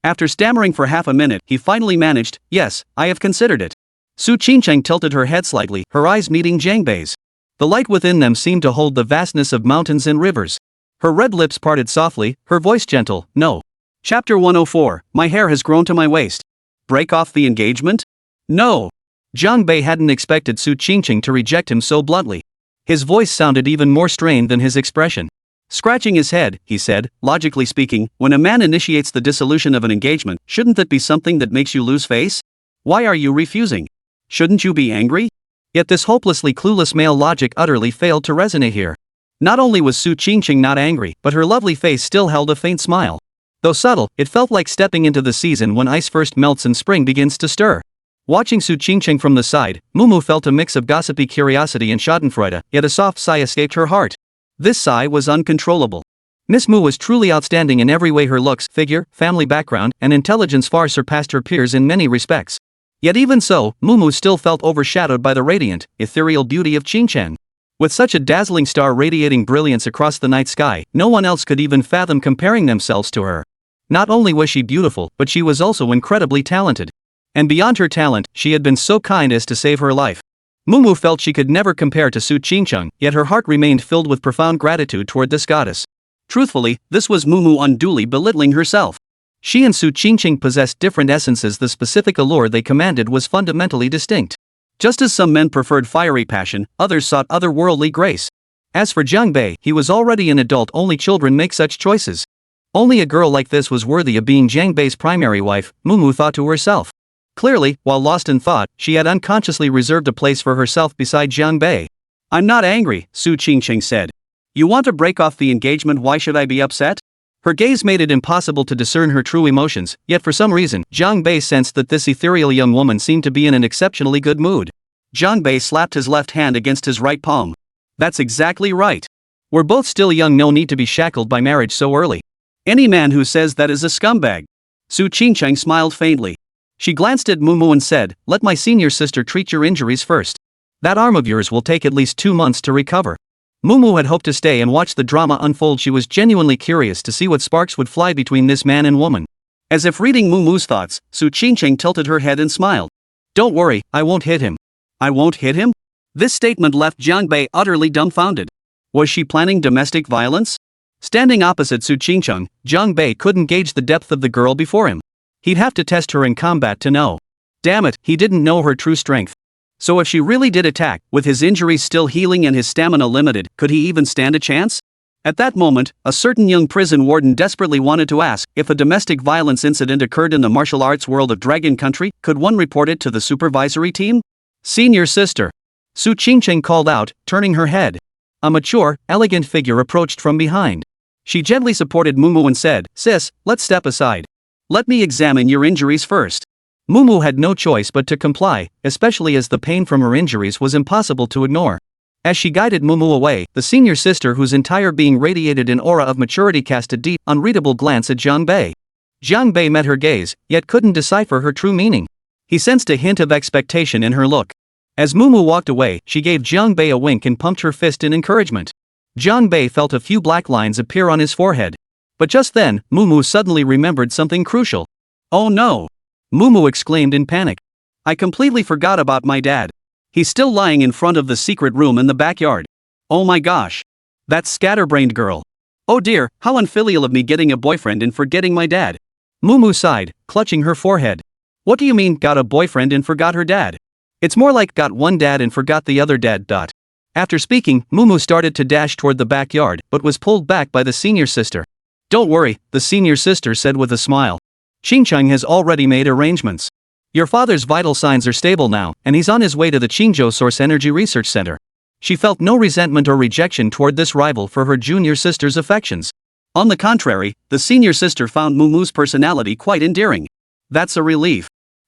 After stammering for half a minute, he finally managed, yes, I have considered it. Su Qingcheng tilted her head slightly, her eyes meeting Zhangbei's. The light within them seemed to hold the vastness of mountains and rivers. Her red lips parted softly, her voice gentle, no. Chapter 104, My hair has grown to my waist. Break off the engagement? No. Zhangbei hadn't expected Su Qingcheng to reject him so bluntly. His voice sounded even more strained than his expression. Scratching his head, he said, logically speaking, when a man initiates the dissolution of an engagement, shouldn't that be something that makes you lose face? Why are you refusing? Shouldn't you be angry? Yet this hopelessly clueless male logic utterly failed to resonate here. Not only was Su Qingcheng not angry, but her lovely face still held a faint smile. Though subtle, it felt like stepping into the season when ice first melts and spring begins to stir. Watching Su Qingcheng from the side, Mumu felt a mix of gossipy curiosity and schadenfreude, yet a soft sigh escaped her heart. This sigh was uncontrollable. Miss Mu was truly outstanding in every way. Her looks, figure, family background, and intelligence far surpassed her peers in many respects. Yet even so, Mumu still felt overshadowed by the radiant, ethereal beauty of Qingchen. With such a dazzling star radiating brilliance across the night sky, no one else could even fathom comparing themselves to her. Not only was she beautiful, but she was also incredibly talented. And beyond her talent, she had been so kind as to save her life. Mumu felt she could never compare to Su Qingcheng, yet her heart remained filled with profound gratitude toward this goddess. Truthfully, this was Mumu unduly belittling herself. She and Su Qingcheng possessed different essences. The specific allure they commanded was fundamentally distinct. Just as some men preferred fiery passion, others sought otherworldly grace. As for Zhangbei, he was already an adult. Only children make such choices. Only a girl like this was worthy of being Zhangbei's primary wife, Mumu thought to herself. Clearly, while lost in thought, she had unconsciously reserved a place for herself beside Zhangbei. I'm not angry, Su Qingcheng said. You want to break off the engagement, why should I be upset? Her gaze made it impossible to discern her true emotions, yet for some reason, Zhangbei sensed that this ethereal young woman seemed to be in an exceptionally good mood. Zhangbei slapped his left hand against his right palm. That's exactly right. We're both still young, no need to be shackled by marriage so early. Any man who says that is a scumbag. Su Qingcheng smiled faintly. She glanced at Mumu and said, let my senior sister treat your injuries first. That arm of yours will take at least 2 months to recover. Mumu had hoped to stay and watch the drama unfold. She was genuinely curious to see what sparks would fly between this man and woman. As if reading Mumu's thoughts, Su Qingcheng tilted her head and smiled. Don't worry, I won't hit him. I won't hit him? This statement left Zhangbei utterly dumbfounded. Was she planning domestic violence? Standing opposite Su Qingcheng, Zhangbei couldn't gauge the depth of the girl before him. He'd have to test her in combat to know. Damn it, he didn't know her true strength. So if she really did attack, with his injuries still healing and his stamina limited, could he even stand a chance? At that moment, a certain young prison warden desperately wanted to ask, if a domestic violence incident occurred in the martial arts world of Dragon Country, could one report it to the supervisory team? Senior sister. Su Qingcheng called out, turning her head. A mature, elegant figure approached from behind. She gently supported Mumu and said, Sis, let's step aside. Let me examine your injuries first. Mumu had no choice but to comply, especially as the pain from her injuries was impossible to ignore. As she guided Mumu away, the senior sister, whose entire being radiated an aura of maturity, cast a deep, unreadable glance at Zhangbei. Zhangbei met her gaze, yet couldn't decipher her true meaning. He sensed a hint of expectation in her look. As Mumu walked away, she gave Zhangbei a wink and pumped her fist in encouragement. Zhangbei felt a few black lines appear on his forehead. But just then, Mumu suddenly remembered something crucial. Oh no! Mumu exclaimed in panic. I completely forgot about my dad. He's still lying in front of the secret room in the backyard. Oh my gosh. That scatterbrained girl. Oh dear, how unfilial of me getting a boyfriend and forgetting my dad. Mumu sighed, clutching her forehead. What do you mean, got a boyfriend and forgot her dad? It's more like got one dad and forgot the other dad. After speaking, Mumu started to dash toward the backyard, but was pulled back by the senior sister. Don't worry, the senior sister said with a smile. Qingcheng has already made arrangements. Your father's vital signs are stable now, and he's on his way to the Qingzhou Source Energy Research Center. She felt no resentment or rejection toward this rival for her junior sister's affections. On the contrary, the senior sister found Mumu's personality quite endearing. That's a relief.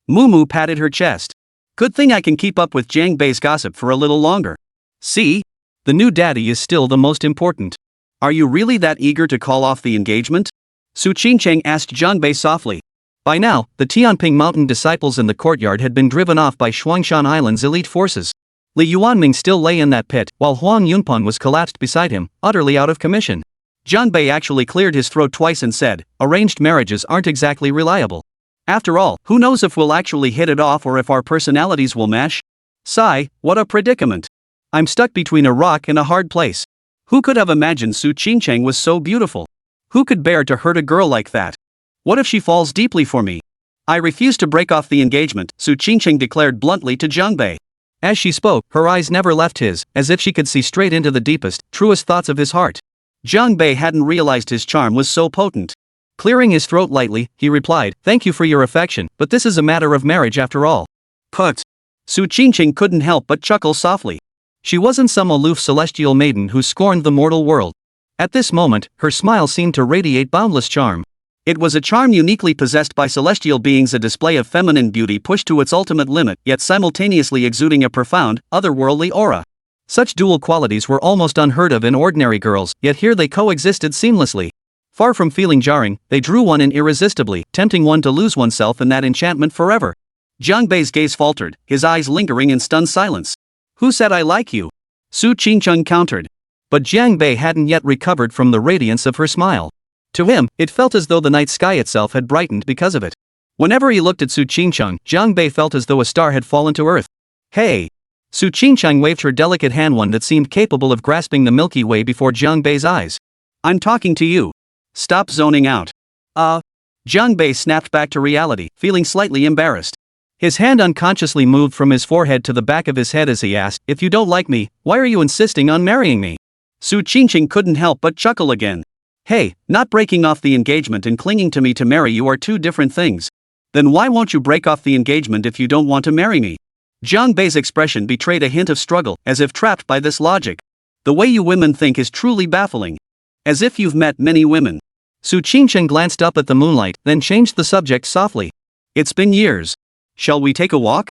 Mumu patted her chest. Good thing I can keep up with Jiang Bei's gossip for a little longer. See? The new daddy is still the most important. Are you really that eager to call off the engagement? Su Qingcheng asked Jiang Bei softly. By now, the Tianping Mountain disciples in the courtyard had been driven off by Shuangshan Island's elite forces. Li Yuanming still lay in that pit, while Huang Yunpeng was collapsed beside him, utterly out of commission. Jiang Bei actually cleared his throat twice and said, arranged marriages aren't exactly reliable. After all, who knows if we'll actually hit it off or if our personalities will mesh? Sigh, what a predicament. I'm stuck between a rock and a hard place. Who could have imagined Su Qingcheng was so beautiful? Who could bear to hurt a girl like that? What if she falls deeply for me? I refuse to break off the engagement, Su Qingcheng declared bluntly to Jiang Bei. As she spoke, her eyes never left his, as if she could see straight into the deepest, truest thoughts of his heart. Jiang Bei hadn't realized his charm was so potent. Clearing his throat lightly, he replied, thank you for your affection, but this is a matter of marriage after all. Put. Su Qingcheng couldn't help but chuckle softly. She wasn't some aloof celestial maiden who scorned the mortal world. At this moment, her smile seemed to radiate boundless charm. It was a charm uniquely possessed by celestial beings, a display of feminine beauty pushed to its ultimate limit, yet simultaneously exuding a profound, otherworldly aura. Such dual qualities were almost unheard of in ordinary girls, yet here they coexisted seamlessly. Far from feeling jarring, they drew one in irresistibly, tempting one to lose oneself in that enchantment forever. Jiang Bei's gaze faltered, his eyes lingering in stunned silence. Who said I like you? Su Qingcheng countered. But Jiang Bei hadn't yet recovered from the radiance of her smile. To him, it felt as though the night sky itself had brightened because of it. Whenever he looked at Su Qingcheng, Jiang Bei felt as though a star had fallen to earth. Hey! Su Qingcheng waved her delicate hand, one that seemed capable of grasping the Milky Way before Jiang Bei's eyes. I'm talking to you. Stop zoning out. Jiang Bei snapped back to reality, feeling slightly embarrassed. His hand unconsciously moved from his forehead to the back of his head as he asked, if you don't like me, why are you insisting on marrying me? Su Qingcheng couldn't help but chuckle again. Hey, not breaking off the engagement and clinging to me to marry you are two different things. Then why won't you break off the engagement if you don't want to marry me? Jiang Bei's expression betrayed a hint of struggle, as if trapped by this logic. The way you women think is truly baffling. As if you've met many women. Su Qingcheng glanced up at the moonlight, then changed the subject softly. It's been years. Shall we take a walk?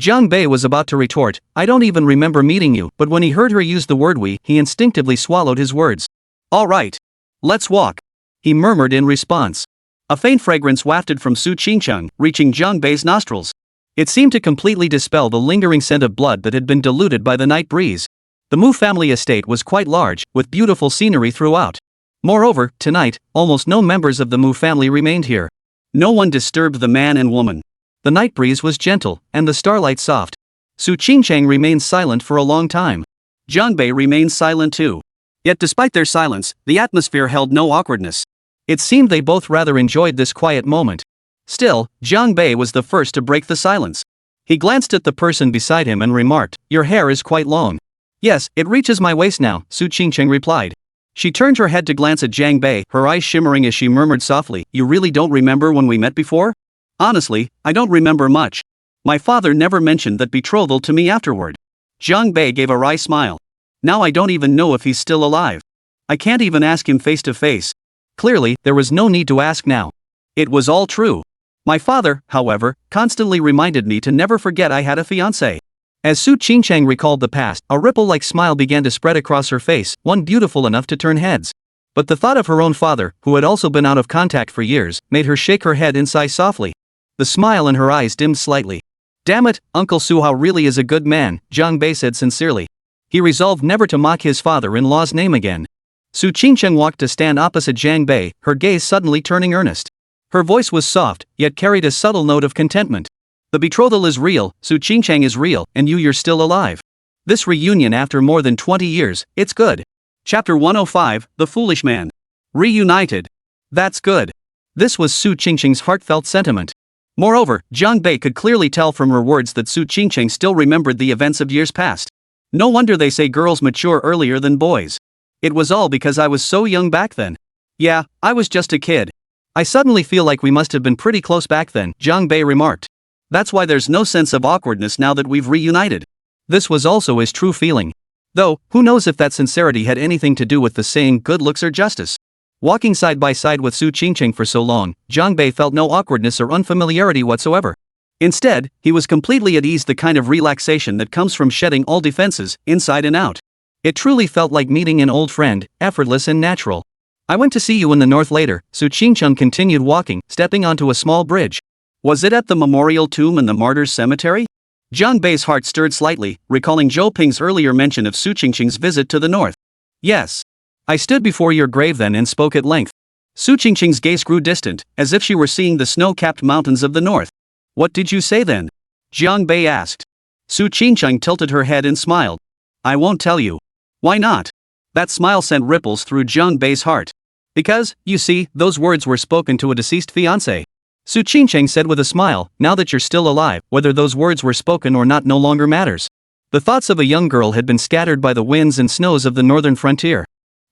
Jiang Bei was about to retort, I don't even remember meeting you, but when he heard her use the word we, he instinctively swallowed his words. All right. Let's walk. He murmured in response. A faint fragrance wafted from Su Qingcheng, reaching Jiang Bei's nostrils. It seemed to completely dispel the lingering scent of blood that had been diluted by the night breeze. The Mu family estate was quite large, with beautiful scenery throughout. Moreover, tonight, almost no members of the Mu family remained here. No one disturbed the man and woman. The night breeze was gentle, and the starlight soft. Su Qingcheng remained silent for a long time. Jiang Bei remained silent too. Yet despite their silence, the atmosphere held no awkwardness. It seemed they both rather enjoyed this quiet moment. Still, Jiang Bei was the first to break the silence. He glanced at the person beside him and remarked, your hair is quite long. Yes, it reaches my waist now, Su Qingcheng replied. She turned her head to glance at Jiang Bei, her eyes shimmering as she murmured softly, you really don't remember when we met before? Honestly, I don't remember much. My father never mentioned that betrothal to me afterward. Jiang Bei gave a wry smile. Now I don't even know if he's still alive. I can't even ask him face to face. Clearly, there was no need to ask now. It was all true. My father, however, constantly reminded me to never forget I had a fiancée. As Su Qingcheng recalled the past, a ripple-like smile began to spread across her face, one beautiful enough to turn heads. But the thought of her own father, who had also been out of contact for years, made her shake her head and sigh softly. The smile in her eyes dimmed slightly. Damn it, Uncle Suhao really is a good man, Jiang Bei said sincerely. He resolved never to mock his father-in-law's name again. Su Qingcheng walked to stand opposite Jiang Bei, her gaze suddenly turning earnest. Her voice was soft, yet carried a subtle note of contentment. The betrothal is real, Su Qingcheng is real, and you're still alive. This reunion after more than 20 years, it's good. Chapter 105, The Foolish Man. Reunited. That's good. This was Su Qingcheng's heartfelt sentiment. Moreover, Jiang Bei could clearly tell from her words that Su Qingcheng still remembered the events of years past. No wonder they say girls mature earlier than boys. It was all because I was so young back then. Yeah, I was just a kid. I suddenly feel like we must have been pretty close back then, Jiang Bei remarked. That's why there's no sense of awkwardness now that we've reunited. This was also his true feeling. Though, who knows if that sincerity had anything to do with the saying good looks or justice. Walking side by side with Su Qingqing for so long, Jiang Bei felt no awkwardness or unfamiliarity whatsoever. Instead, he was completely at ease, the kind of relaxation that comes from shedding all defenses, inside and out. It truly felt like meeting an old friend, effortless and natural. I went to see you in the north later, Su Qingqing continued walking, stepping onto a small bridge. Was it at the memorial tomb in the martyrs' cemetery? Jiang Bei's heart stirred slightly, recalling Zhou Ping's earlier mention of Su Qingqing's visit to the north. Yes. I stood before your grave then and spoke at length. Su Qingqing's gaze grew distant, as if she were seeing the snow-capped mountains of the north. What did you say then? Jiang Bei asked. Su Qingqing tilted her head and smiled. I won't tell you. Why not? That smile sent ripples through Jiang Bei's heart. Because, you see, those words were spoken to a deceased fiancé. Su Qingqing said with a smile, now that you're still alive, whether those words were spoken or not no longer matters. The thoughts of a young girl had been scattered by the winds and snows of the northern frontier.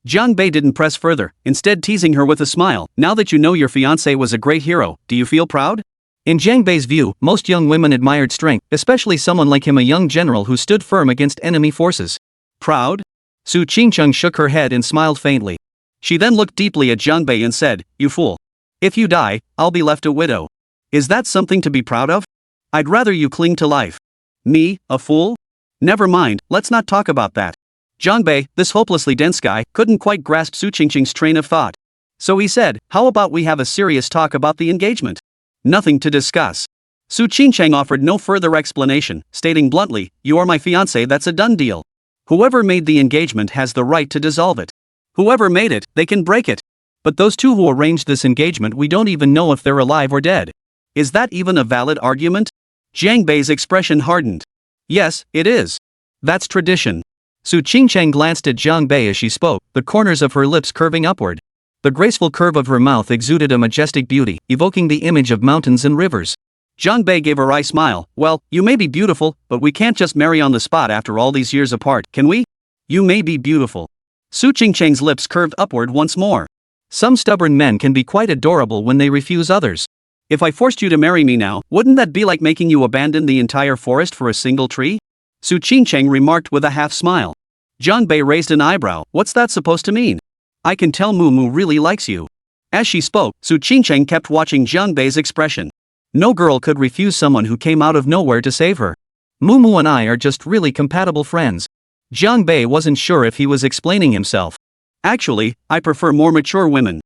Jiang Bei didn't press further, instead teasing her with a smile. Now that you know your fiancé was a great hero, do you feel proud? In Jiang Bei's view, most young women admired strength, especially someone like him, a young general who stood firm against enemy forces. Proud? Su Qingqing shook her head and smiled faintly. She then looked deeply at Jiang Bei and said, You fool. If you die, I'll be left a widow. Is that something to be proud of? I'd rather you cling to life. Me, a fool? Never mind, let's not talk about that. Jiang Bei, this hopelessly dense guy, couldn't quite grasp Su Qingqing's train of thought. So he said, how about we have a serious talk about the engagement? Nothing to discuss. Su Qingqing offered no further explanation, stating bluntly, You are my fiancé, that's a done deal. Whoever made the engagement has the right to dissolve it. Whoever made it, they can break it. But those two who arranged this engagement, we don't even know if they're alive or dead. Is that even a valid argument? Jiang Bei's expression hardened. Yes, it is. That's tradition. Su Qingqing glanced at Jiang Bei as she spoke, the corners of her lips curving upward. The graceful curve of her mouth exuded a majestic beauty, evoking the image of mountains and rivers. Jiang Bei gave a wry smile. Well, you may be beautiful, but we can't just marry on the spot after all these years apart, can we? You may be beautiful. Su Qingqing's lips curved upward once more. Some stubborn men can be quite adorable when they refuse others. If I forced you to marry me now, wouldn't that be like making you abandon the entire forest for a single tree? Su Qingqing remarked with a half-smile. Jiang Bei raised an eyebrow. What's that supposed to mean? I can tell Mumu really likes you. As she spoke, Su Qingqing kept watching Jiang Bei's expression. No girl could refuse someone who came out of nowhere to save her. Mumu and I are just really compatible friends. Jiang Bei wasn't sure if he was explaining himself. Actually, I prefer more mature women.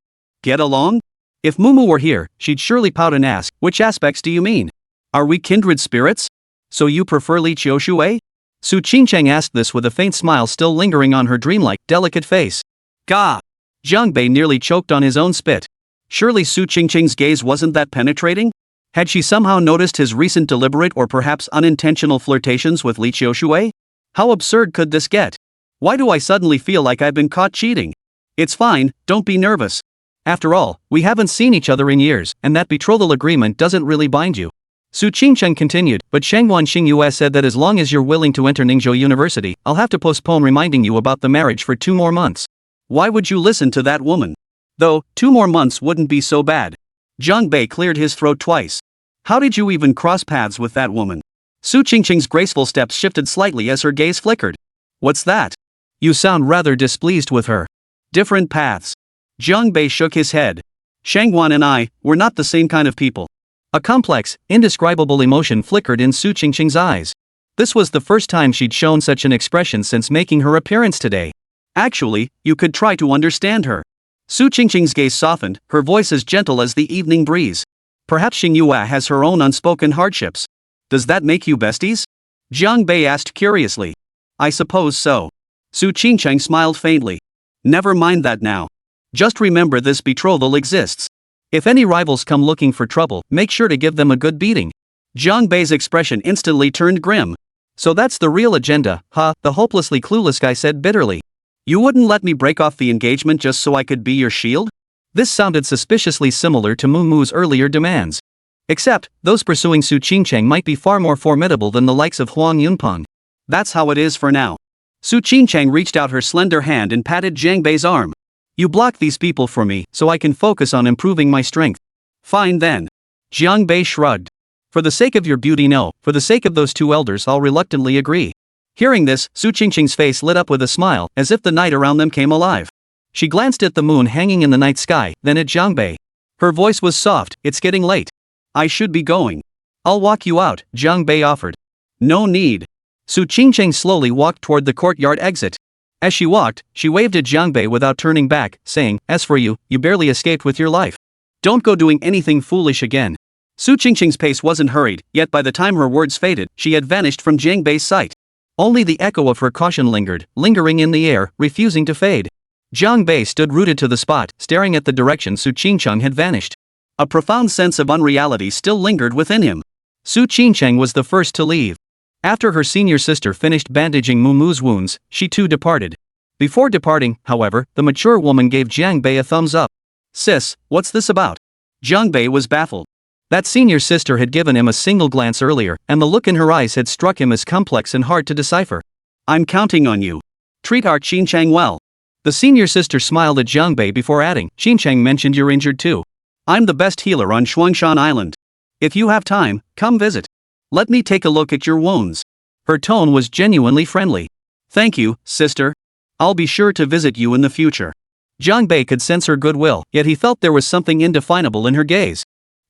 Get along? If Mumu were here, she'd surely pout and ask, which aspects do you mean? Are we kindred spirits? So you prefer Li Qiushue? Su Qingqing asked this with a faint smile still lingering on her dreamlike, delicate face. Gah! Jiang Bei nearly choked on his own spit. Surely Su Qingqing's gaze wasn't that penetrating? Had she somehow noticed his recent deliberate or perhaps unintentional flirtations with Li Qiushue? How absurd could this get? Why do I suddenly feel like I've been caught cheating? It's fine, don't be nervous. After all, we haven't seen each other in years, and that betrothal agreement doesn't really bind you. Su Qingqing continued, but Shangguan Xingyue said that as long as you're willing to enter Ningzhou University, I'll have to postpone reminding you about the marriage for 2 more months. Why would you listen to that woman? Though, 2 more months wouldn't be so bad. Jiang Bei cleared his throat twice. How did you even cross paths with that woman? Su Qingqing's graceful steps shifted slightly as her gaze flickered. What's that? You sound rather displeased with her. Different paths. Jiang Bei shook his head. Shangguan and I, we're not the same kind of people. A complex, indescribable emotion flickered in Su Qingqing's eyes. This was the first time she'd shown such an expression since making her appearance today. Actually, you could try to understand her. Su Qingqing's gaze softened, her voice as gentle as the evening breeze. Perhaps Xingyue has her own unspoken hardships. Does that make you besties? Jiang Bei asked curiously. I suppose so. Su Qingqing smiled faintly. Never mind that now. Just remember this betrothal exists. If any rivals come looking for trouble, make sure to give them a good beating. Jiang Bei's expression instantly turned grim. So that's the real agenda, huh? The hopelessly clueless guy said bitterly. You wouldn't let me break off the engagement just so I could be your shield? This sounded suspiciously similar to Mumu's earlier demands. Except, those pursuing Su Qingqing might be far more formidable than the likes of Huang Yunpeng. That's how it is for now. Su Qingqing reached out her slender hand and patted Jiang Bei's arm. You block these people for me so I can focus on improving my strength. Fine then. Jiang Bei shrugged. For the sake of your beauty, no. For the sake of those two elders, I'll reluctantly agree. Hearing this, Su Qingqing's face lit up with a smile, as if the night around them came alive. She glanced at the moon hanging in the night sky, then at Jiang Bei. Her voice was soft. It's getting late. I should be going. I'll walk you out, Jiang Bei offered. No need. Su Qingqing slowly walked toward the courtyard exit. As she walked, she waved at Jiang Bei without turning back, saying, as for you, you barely escaped with your life. Don't go doing anything foolish again. Su Qingqing's pace wasn't hurried, yet by the time her words faded, she had vanished from Jiang Bei's sight. Only the echo of her caution lingered, lingering in the air, refusing to fade. Jiang Bei stood rooted to the spot, staring at the direction Su Qingqing had vanished. A profound sense of unreality still lingered within him. Su Qingqing was the first to leave. After her senior sister finished bandaging Mumu's wounds, she too departed. Before departing, however, the mature woman gave Jiang Bei a thumbs up. Sis, what's this about? Jiang Bei was baffled. That senior sister had given him a single glance earlier, and the look in her eyes had struck him as complex and hard to decipher. I'm counting on you. Treat our Qingqiang well. The senior sister smiled at Jiang Bei before adding, Qingqiang mentioned you're injured too. I'm the best healer on Shuangshan Island. If you have time, come visit. Let me take a look at your wounds. Her tone was genuinely friendly. Thank you, sister. I'll be sure to visit you in the future. Jiang Bei could sense her goodwill, yet he felt there was something indefinable in her gaze.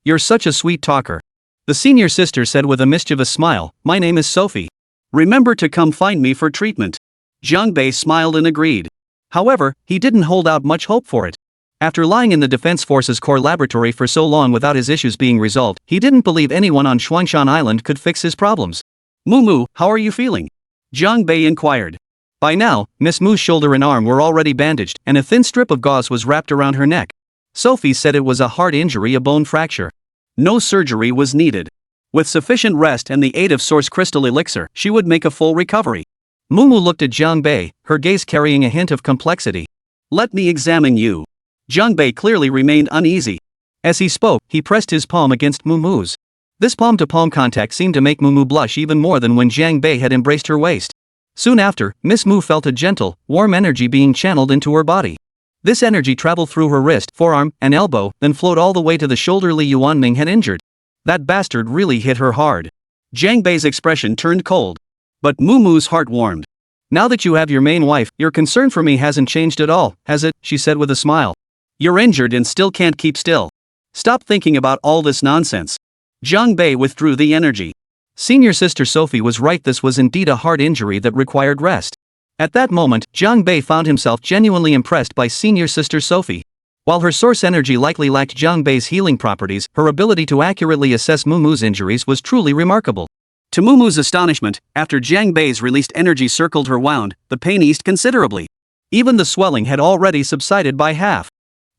You're such a sweet talker. The senior sister said with a mischievous smile, my name is Sophie. Remember to come find me for treatment. Jiang Bei smiled and agreed. However, he didn't hold out much hope for it. After lying in the Defense Forces Corps laboratory for so long without his issues being resolved, he didn't believe anyone on Shuangshan Island could fix his problems. Mumu, how are you feeling? Jiang Bei inquired. By now, Miss Mu's shoulder and arm were already bandaged, and a thin strip of gauze was wrapped around her neck. Sophie said it was a heart injury, a bone fracture. No surgery was needed. With sufficient rest and the aid of source crystal elixir, she would make a full recovery. Mumu looked at Jiang Bei, her gaze carrying a hint of complexity. Let me examine you. Jiang Bei clearly remained uneasy. As he spoke, he pressed his palm against Mumu's. This palm-to-palm contact seemed to make Mumu blush even more than when Jiang Bei had embraced her waist. Soon after, Miss Mu felt a gentle, warm energy being channeled into her body. This energy traveled through her wrist, forearm, and elbow, then flowed all the way to the shoulder Li Yuanming had injured. That bastard really hit her hard. Jiang Bei's expression turned cold. But Mumu's heart warmed. Now that you have your main wife, your concern for me hasn't changed at all, has it? She said with a smile. You're injured and still can't keep still. Stop thinking about all this nonsense. Jiang Bei withdrew the energy. Senior sister Sophie was right, this was indeed a heart injury that required rest. At that moment, Jiang Bei found himself genuinely impressed by senior sister Sophie. While her source energy likely lacked Jiang Bei's healing properties, her ability to accurately assess Mumu's injuries was truly remarkable. To Mumu's astonishment, after Jiang Bei's released energy circled her wound, the pain eased considerably. Even the swelling had already subsided by half.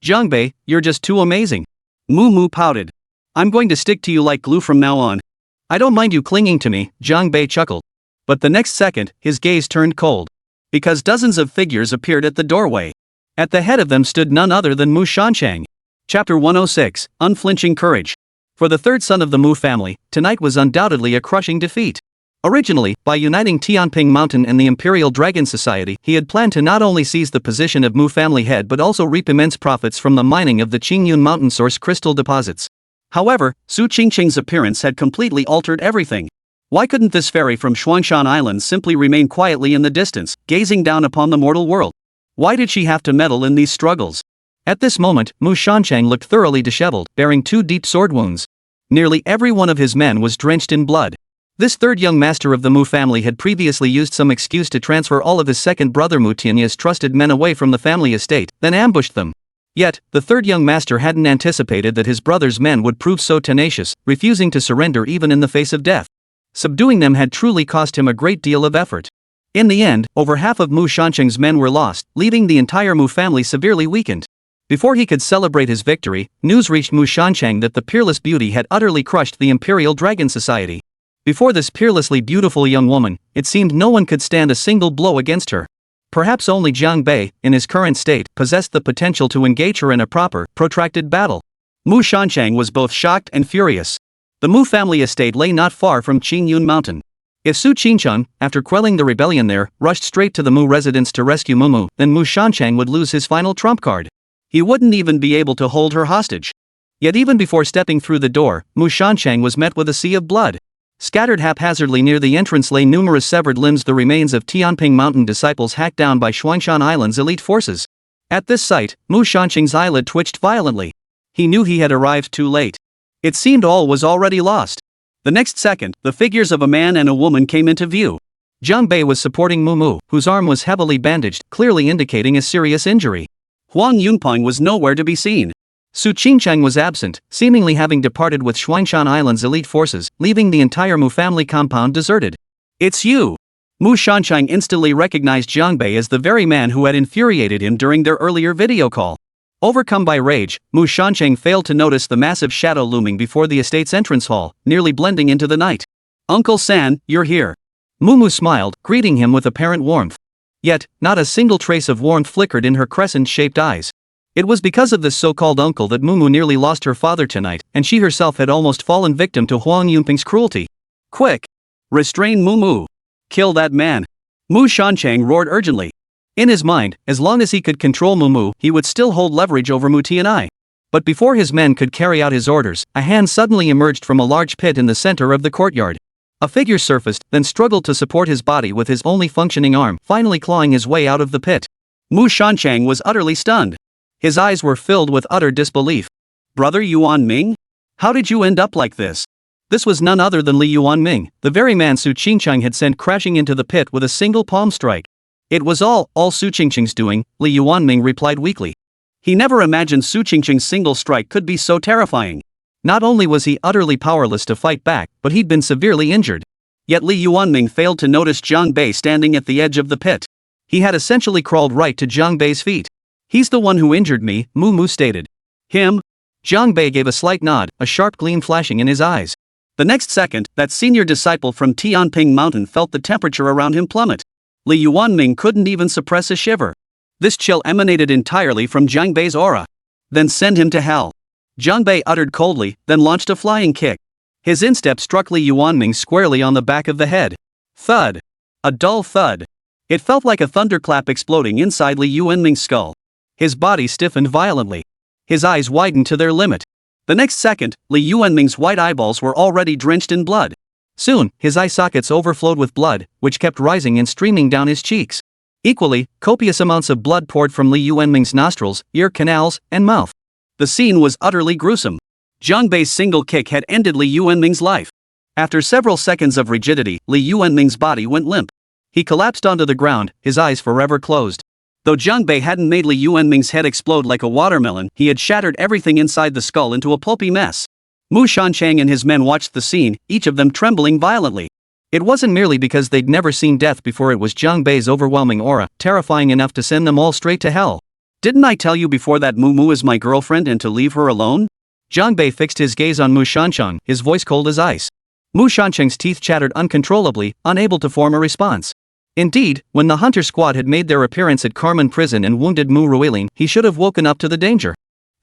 Jiang Bei, you're just too amazing. Mumu pouted. I'm going to stick to you like glue from now on. I don't mind you clinging to me, Jiang Bei chuckled. But the next second, his gaze turned cold. Because dozens of figures appeared at the doorway. At the head of them stood none other than Mu Shanchang. Chapter 106, Unflinching Courage. For the third son of the Mu family, tonight was undoubtedly a crushing defeat. Originally, by uniting Tianping Mountain and the Imperial Dragon Society, he had planned to not only seize the position of Mu family head but also reap immense profits from the mining of the Qingyun Mountain source crystal deposits. However, Su Qingqing's appearance had completely altered everything. Why couldn't this fairy from Shuangshan Island simply remain quietly in the distance, gazing down upon the mortal world? Why did she have to meddle in these struggles? At this moment, Mu Shanchang looked thoroughly disheveled, bearing 2 deep sword wounds. Nearly every one of his men was drenched in blood. This third young master of the Mu family had previously used some excuse to transfer all of his second brother Mu Tianya's trusted men away from the family estate, then ambushed them. Yet, the third young master hadn't anticipated that his brother's men would prove so tenacious, refusing to surrender even in the face of death. Subduing them had truly cost him a great deal of effort. In the end, over half of Mu Shancheng's men were lost, leaving the entire Mu family severely weakened. Before he could celebrate his victory, news reached Mu Shancheng that the peerless beauty had utterly crushed the Imperial Dragon Society. Before this peerlessly beautiful young woman, it seemed no one could stand a single blow against her. Perhaps only Jiang Bei, in his current state, possessed the potential to engage her in a proper, protracted battle. Mu Shancheng was both shocked and furious. The Mu family estate lay not far from Qingyun Mountain. If Su Qingcheng, after quelling the rebellion there, rushed straight to the Mu residence to rescue Mumu, then Mu Shanchang would lose his final trump card. He wouldn't even be able to hold her hostage. Yet even before stepping through the door, Mu Shanchang was met with a sea of blood. Scattered haphazardly near the entrance lay numerous severed limbs, the remains of Tianping Mountain disciples hacked down by Shuangshan Island's elite forces. At this sight, Mu Shancheng's eyelid twitched violently. He knew he had arrived too late. It seemed all was already lost. The next second, the figures of a man and a woman came into view. Zhang Bei was supporting Mumu, whose arm was heavily bandaged, clearly indicating a serious injury. Huang Yunpeng was nowhere to be seen. Su Qingcheng was absent, seemingly having departed with Shuangshan Island's elite forces, leaving the entire Mu family compound deserted. "It's you!" Mu Shanchang instantly recognized Zhang Bei as the very man who had infuriated him during their earlier video call. Overcome by rage, Mu Shanchang failed to notice the massive shadow looming before the estate's entrance hall, nearly blending into the night. "Uncle San, you're here." Mumu smiled, greeting him with apparent warmth. Yet, not a single trace of warmth flickered in her crescent-shaped eyes. It was because of this so-called uncle that Mumu nearly lost her father tonight, and she herself had almost fallen victim to Huang Yunpeng's cruelty. "Quick! Restrain Mumu! Kill that man!" Mu Shanchang roared urgently. In his mind, as long as he could control Mumu, he would still hold leverage over Mu Tianai. But before his men could carry out his orders, a hand suddenly emerged from a large pit in the center of the courtyard. A figure surfaced, then struggled to support his body with his only functioning arm, finally clawing his way out of the pit. Mu Shanchang was utterly stunned. His eyes were filled with utter disbelief. "Brother Yuan Ming? How did you end up like this?" This was none other than Li Yuan Ming, the very man Su Qingcheng had sent crashing into the pit with a single palm strike. "It was all Su Qingcheng's doing," Li Yuanming replied weakly. He never imagined Su Qingcheng's single strike could be so terrifying. Not only was he utterly powerless to fight back, but he'd been severely injured. Yet Li Yuanming failed to notice Zhang Bei standing at the edge of the pit. He had essentially crawled right to Zhang Bei's feet. "He's the one who injured me," Mu stated. "Him?" Zhang Bei gave a slight nod, a sharp gleam flashing in his eyes. The next second, that senior disciple from Tianping Mountain felt the temperature around him plummet. Li Yuanming couldn't even suppress a shiver. This chill emanated entirely from Zhang Bei's aura. "Then send him to hell," Zhang Bei uttered coldly, then launched a flying kick. His instep struck Li Yuanming squarely on the back of the head. Thud. A dull thud. It felt like a thunderclap exploding inside Li Yuanming's skull. His body stiffened violently. His eyes widened to their limit. The next second, Li Yuanming's white eyeballs were already drenched in blood. Soon, his eye sockets overflowed with blood, which kept rising and streaming down his cheeks. Equally, copious amounts of blood poured from Li Yuanming's nostrils, ear canals, and mouth. The scene was utterly gruesome. Zhang Bei's single kick had ended Li Yuanming's life. After several seconds of rigidity, Li Yuanming's body went limp. He collapsed onto the ground, his eyes forever closed. Though Zhang Bei hadn't made Li Yuanming's head explode like a watermelon, he had shattered everything inside the skull into a pulpy mess. Mu Shanchang and his men watched the scene, each of them trembling violently. It wasn't merely because they'd never seen death before, it was Zhang Bei's overwhelming aura, terrifying enough to send them all straight to hell. "Didn't I tell you before that Mumu is my girlfriend and to leave her alone?" Zhang Bei fixed his gaze on Mu Shanchang, his voice cold as ice. Mu Shanchang's teeth chattered uncontrollably, unable to form a response. Indeed, when the hunter squad had made their appearance at Carmen prison and wounded Mu Ruilin, he should have woken up to the danger.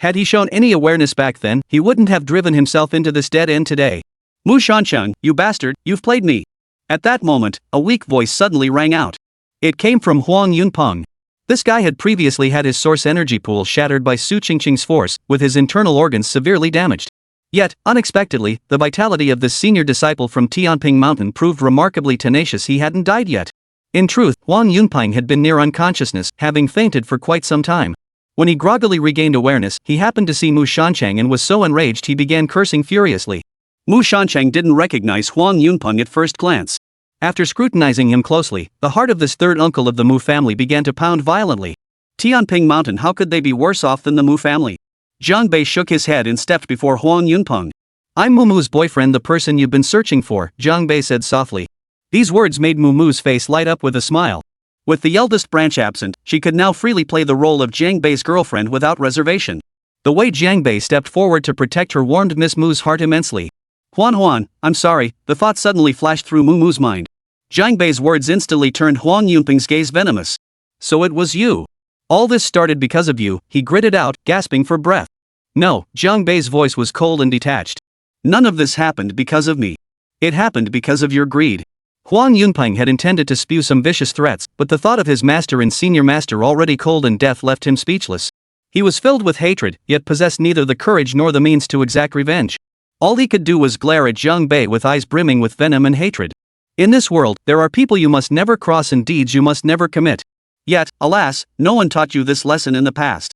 Had he shown any awareness back then, he wouldn't have driven himself into this dead end today. "Mu Shanchang, you bastard, you've played me." At that moment, a weak voice suddenly rang out. It came from Huang Yunpeng. This guy had previously had his source energy pool shattered by Su Qingcheng's force, with his internal organs severely damaged. Yet, unexpectedly, the vitality of this senior disciple from Tianping Mountain proved remarkably tenacious. He hadn't died yet. In truth, Huang Yunpeng had been near unconsciousness, having fainted for quite some time. When he groggily regained awareness, he happened to see Mu Shanchang and was so enraged he began cursing furiously. Mu Shanchang didn't recognize Huang Yunpeng at first glance. After scrutinizing him closely, the heart of this third uncle of the Mu family began to pound violently. Tianping Mountain, how could they be worse off than the Mu family? Zhang Bei shook his head and stepped before Huang Yunpeng. "I'm Mumu's boyfriend, the person you've been searching for," Zhang Bei said softly. These words made Mumu's face light up with a smile. With the eldest branch absent, she could now freely play the role of Zhang Bei's girlfriend without reservation. The way Zhang Bei stepped forward to protect her warmed Miss Mu's heart immensely. Huan, I'm sorry," the thought suddenly flashed through Mu's mind. Zhang Bei's words instantly turned Huang Yunpeng's gaze venomous. "So it was you. All this started because of you," he gritted out, gasping for breath. "No," Zhang Bei's voice was cold and detached. "None of this happened because of me. It happened because of your greed." Huang Yunpeng had intended to spew some vicious threats, but the thought of his master and senior master already cold in death left him speechless. He was filled with hatred, yet possessed neither the courage nor the means to exact revenge. All he could do was glare at Zhang Bei with eyes brimming with venom and hatred. In this world, there are people you must never cross and deeds you must never commit. Yet, alas, no one taught you this lesson in the past.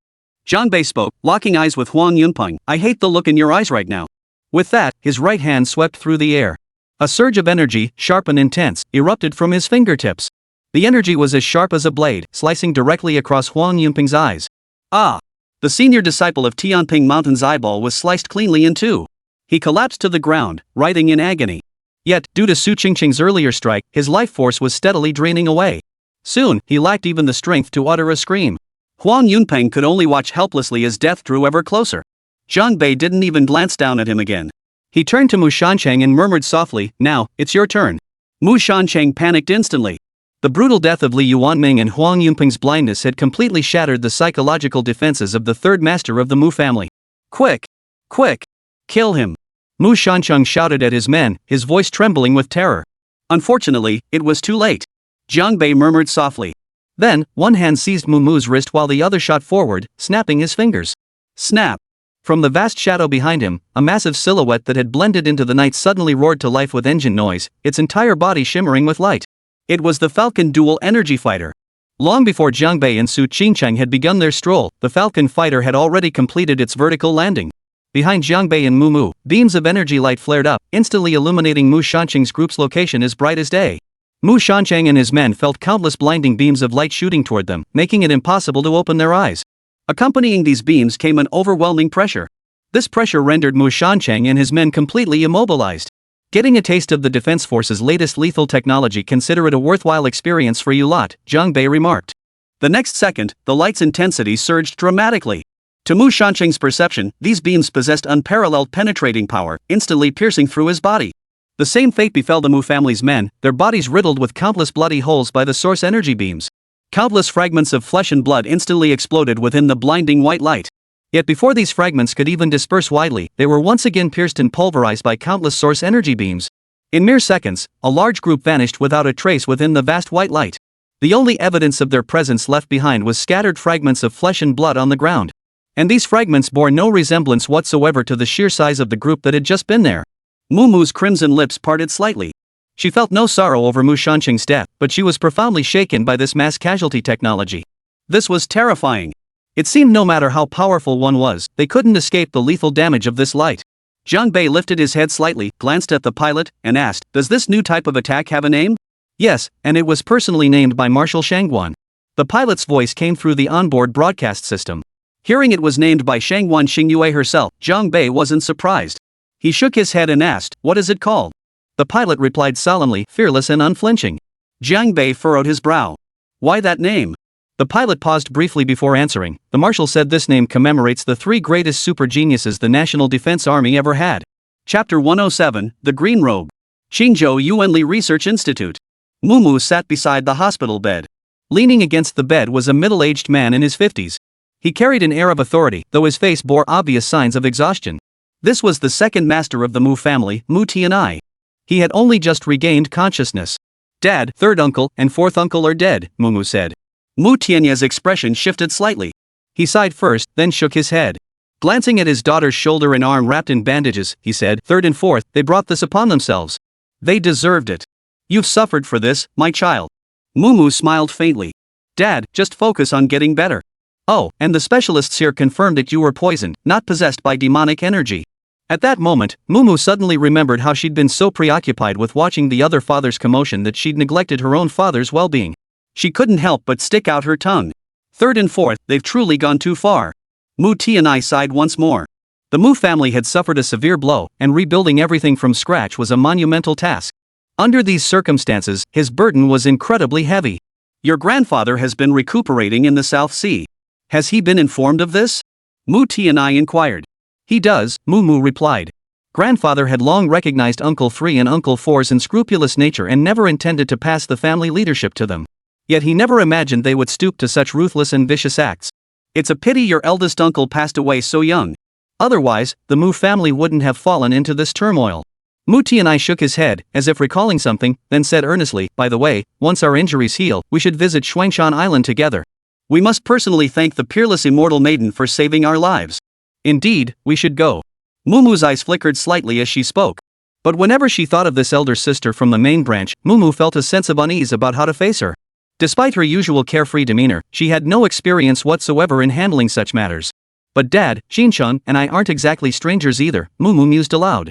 Zhang Bei spoke, locking eyes with Huang Yunpeng. I hate the look in your eyes right now. With that, his right hand swept through the air. A surge of energy, sharp and intense, erupted from his fingertips. The energy was as sharp as a blade, slicing directly across Huang Yunpeng's eyes. Ah! The senior disciple of Tianping Mountain's eyeball was sliced cleanly in two. He collapsed to the ground, writhing in agony. Yet, due to Su Qingqing's earlier strike, his life force was steadily draining away. Soon, he lacked even the strength to utter a scream. Huang Yunpeng could only watch helplessly as death drew ever closer. Zhang Bei didn't even glance down at him again. He turned to Mu Shancheng and murmured softly, "Now, it's your turn." Mu Shancheng panicked instantly. The brutal death of Li Yuanming and Huang Yunpeng's blindness had completely shattered the psychological defenses of the third master of the Mu family. Quick! Quick! Kill him! Mu Shancheng shouted at his men, his voice trembling with terror. Unfortunately, it was too late. Zhang Bei murmured softly. Then, one hand seized Mu's wrist while the other shot forward, snapping his fingers. Snap! From the vast shadow behind him, a massive silhouette that had blended into the night suddenly roared to life with engine noise, its entire body shimmering with light. It was the Falcon dual energy fighter. Long before Zhang Bei and Su Qingcheng had begun their stroll, the Falcon fighter had already completed its vertical landing. Behind Zhang Bei and Mu, beams of energy light flared up, instantly illuminating Mu Shancheng's group's location as bright as day. Mu Shancheng and his men felt countless blinding beams of light shooting toward them, making it impossible to open their eyes. Accompanying these beams came an overwhelming pressure. This pressure rendered Mu Shancheng and his men completely immobilized. Getting a taste of the Defense Force's latest lethal technology, consider it a worthwhile experience for you lot, Zhang Bei remarked. The next second, the light's intensity surged dramatically. To Mu Shancheng's perception, these beams possessed unparalleled penetrating power, instantly piercing through his body. The same fate befell the Mu family's men, their bodies riddled with countless bloody holes by the source energy beams. Countless fragments of flesh and blood instantly exploded within the blinding white light. Yet before these fragments could even disperse widely, they were once again pierced and pulverized by countless source energy beams. In mere seconds, a large group vanished without a trace within the vast white light. The only evidence of their presence left behind was scattered fragments of flesh and blood on the ground. And these fragments bore no resemblance whatsoever to the sheer size of the group that had just been there. Mu's crimson lips parted slightly. She felt no sorrow over Mu Shancheng's death, but she was profoundly shaken by this mass casualty technology. This was terrifying. It seemed no matter how powerful one was, they couldn't escape the lethal damage of this light. Zhang Bei lifted his head slightly, glanced at the pilot, and asked, "Does this new type of attack have a name?" "Yes, and it was personally named by Marshal Shangguan." The pilot's voice came through the onboard broadcast system. Hearing it was named by Shangguan Xingyue herself, Zhang Bei wasn't surprised. He shook his head and asked, "What is it called?" The pilot replied solemnly, fearless and unflinching. Zhang Bei furrowed his brow. "Why that name?" The pilot paused briefly before answering. The marshal said this name commemorates the three greatest super geniuses the National Defense Army ever had. Chapter 107, The Green Robe. Qingzhou Yuanli Research Institute. Mu sat beside the hospital bed. Leaning against the bed was a middle-aged man in his 50s. He carried an air of authority, though his face bore obvious signs of exhaustion. This was the second master of the Mu family, Mu Tianai. He had only just regained consciousness. "Dad, third uncle, and fourth uncle are dead," Mu said. Mu Tianya's expression shifted slightly. He sighed first, then shook his head. Glancing at his daughter's shoulder and arm wrapped in bandages, he said, "Third and fourth, they brought this upon themselves. They deserved it. You've suffered for this, my child." Mu smiled faintly. "Dad, just focus on getting better. Oh, and the specialists here confirmed that you were poisoned, not possessed by demonic energy." At that moment, Mu suddenly remembered how she'd been so preoccupied with watching the other father's commotion that she'd neglected her own father's well-being. She couldn't help but stick out her tongue. "Third and fourth, they've truly gone too far." Mu Tianai sighed once more. The Mu family had suffered a severe blow, and rebuilding everything from scratch was a monumental task. Under these circumstances, his burden was incredibly heavy. "Your grandfather has been recuperating in the South Sea. Has he been informed of this?" Mu Tianai inquired. "He does," Mu replied. Grandfather had long recognized Uncle 3 and Uncle 4's unscrupulous nature and never intended to pass the family leadership to them. Yet he never imagined they would stoop to such ruthless and vicious acts. "It's a pity your eldest uncle passed away so young. Otherwise, the Mu family wouldn't have fallen into this turmoil." Mu Tianai shook his head, as if recalling something, then said earnestly, by the way, once our injuries heal, we should visit Shuangshan Island together. We must personally thank the peerless immortal maiden for saving our lives. Indeed, we should go. Mumu's eyes flickered slightly as she spoke. But whenever she thought of this elder sister from the main branch, Mumu felt a sense of unease about how to face her. Despite her usual carefree demeanor, she had no experience whatsoever in handling such matters. But Dad, Qinchang and I aren't exactly strangers either, Mumu mused aloud.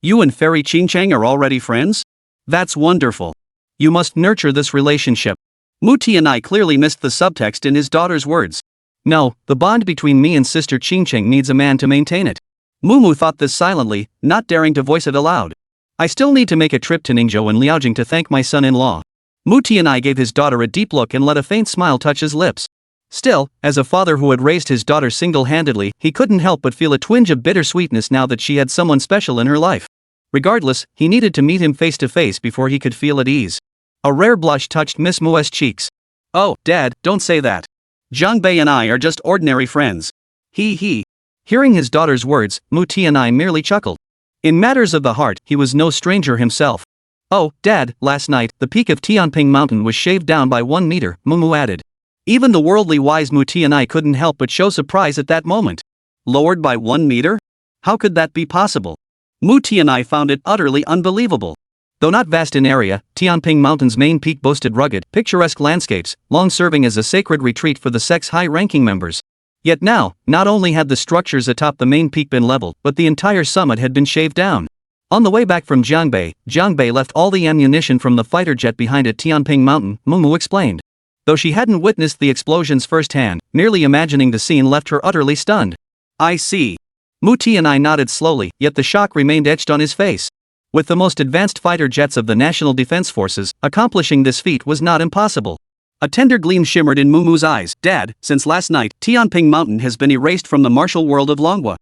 You and Fairy Qinchang are already friends? That's wonderful. You must nurture this relationship. Mu Tianai clearly missed the subtext in his daughter's words. No, the bond between me and Sister Qinchang needs a man to maintain it. Mumu thought this silently, not daring to voice it aloud. I still need to make a trip to Ningzhou and Liaojing to thank my son-in-law. Mu Tianai gave his daughter a deep look and let a faint smile touch his lips. Still, as a father who had raised his daughter single-handedly, he couldn't help but feel a twinge of bittersweetness now that she had someone special in her life. Regardless, he needed to meet him face to face before he could feel at ease. A rare blush touched Miss Mu's cheeks. Oh, Dad, don't say that. Zhang Bei and I are just ordinary friends. He. Hearing his daughter's words, Mu Tianai merely chuckled. In matters of the heart, he was no stranger himself. Oh, Dad, last night, the peak of Tianping Mountain was shaved down by 1 meter, Mumu added. Even the worldly wise Mu Tianai couldn't help but show surprise at that moment. Lowered by 1 meter? How could that be possible? Mu Tianai found it utterly unbelievable. Though not vast in area, Tianping Mountain's main peak boasted rugged, picturesque landscapes, long serving as a sacred retreat for the sect's high-ranking members. Yet now, not only had the structures atop the main peak been leveled, but the entire summit had been shaved down. On the way back from Jiangbei left all the ammunition from the fighter jet behind at Tianping Mountain, Mumu explained. Though she hadn't witnessed the explosions firsthand, merely imagining the scene left her utterly stunned. I see. Mu Tianai nodded slowly, yet the shock remained etched on his face. With the most advanced fighter jets of the National Defense Forces, accomplishing this feat was not impossible. A tender gleam shimmered in Mumu's eyes. Dad, since last night, Tianping Mountain has been erased from the martial world of Manhwa.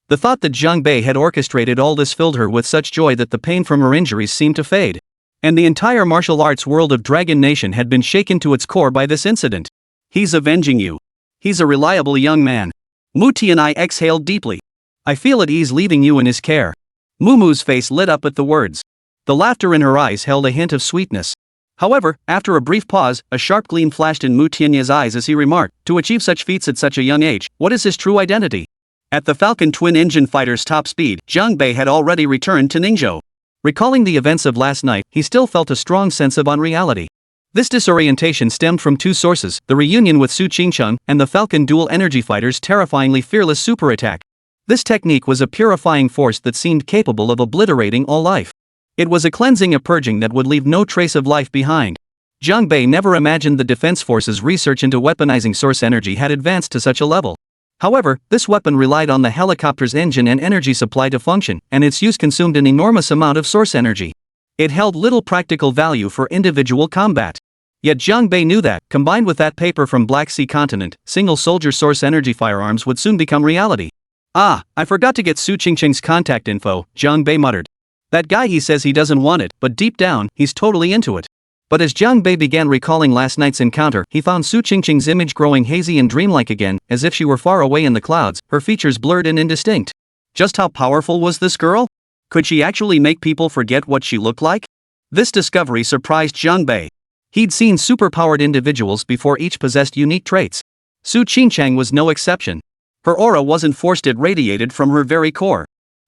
The thought that Zhang Bei had orchestrated all this filled her with such joy that the pain from her injuries seemed to fade. And the entire martial arts world of Dragon Nation had been shaken to its core by this incident. He's avenging you. He's a reliable young man. Mu Tianai exhaled deeply. I feel at ease leaving you in his care. Mumu's face lit up at the words. The laughter in her eyes held a hint of sweetness. However, after a brief pause, a sharp gleam flashed in Mu Tianai's eyes as he remarked, to achieve such feats at such a young age, what is his true identity? At the Falcon twin-engine fighter's top speed, Zhang Bei had already returned to Ningzhou. Recalling the events of last night, he still felt a strong sense of unreality. This disorientation stemmed from 2 sources, the reunion with Su Qingcheng and the Falcon dual-energy fighter's terrifyingly fearless super attack. This technique was a purifying force that seemed capable of obliterating all life. It was a cleansing, a purging that would leave no trace of life behind. Zhang Bei never imagined the Defense Force's research into weaponizing source energy had advanced to such a level. However, this weapon relied on the helicopter's engine and energy supply to function, and its use consumed an enormous amount of source energy. It held little practical value for individual combat. Yet Zhang Bei knew that, combined with that paper from Black Sea continent, single-soldier source energy firearms would soon become reality. Ah, I forgot to get Su Qingcheng's contact info, Zhang Bei muttered. That guy, he says he doesn't want it, but deep down, he's totally into it. But as Zhang Bei began recalling last night's encounter, he found Su Qingcheng's image growing hazy and dreamlike again, as if she were far away in the clouds, her features blurred and indistinct. Just how powerful was this girl? Could she actually make people forget what she looked like? This discovery surprised Zhang Bei. He'd seen superpowered individuals before, each possessed unique traits. Su Qingcheng was no exception. Her aura wasn't forced, it radiated from her very core.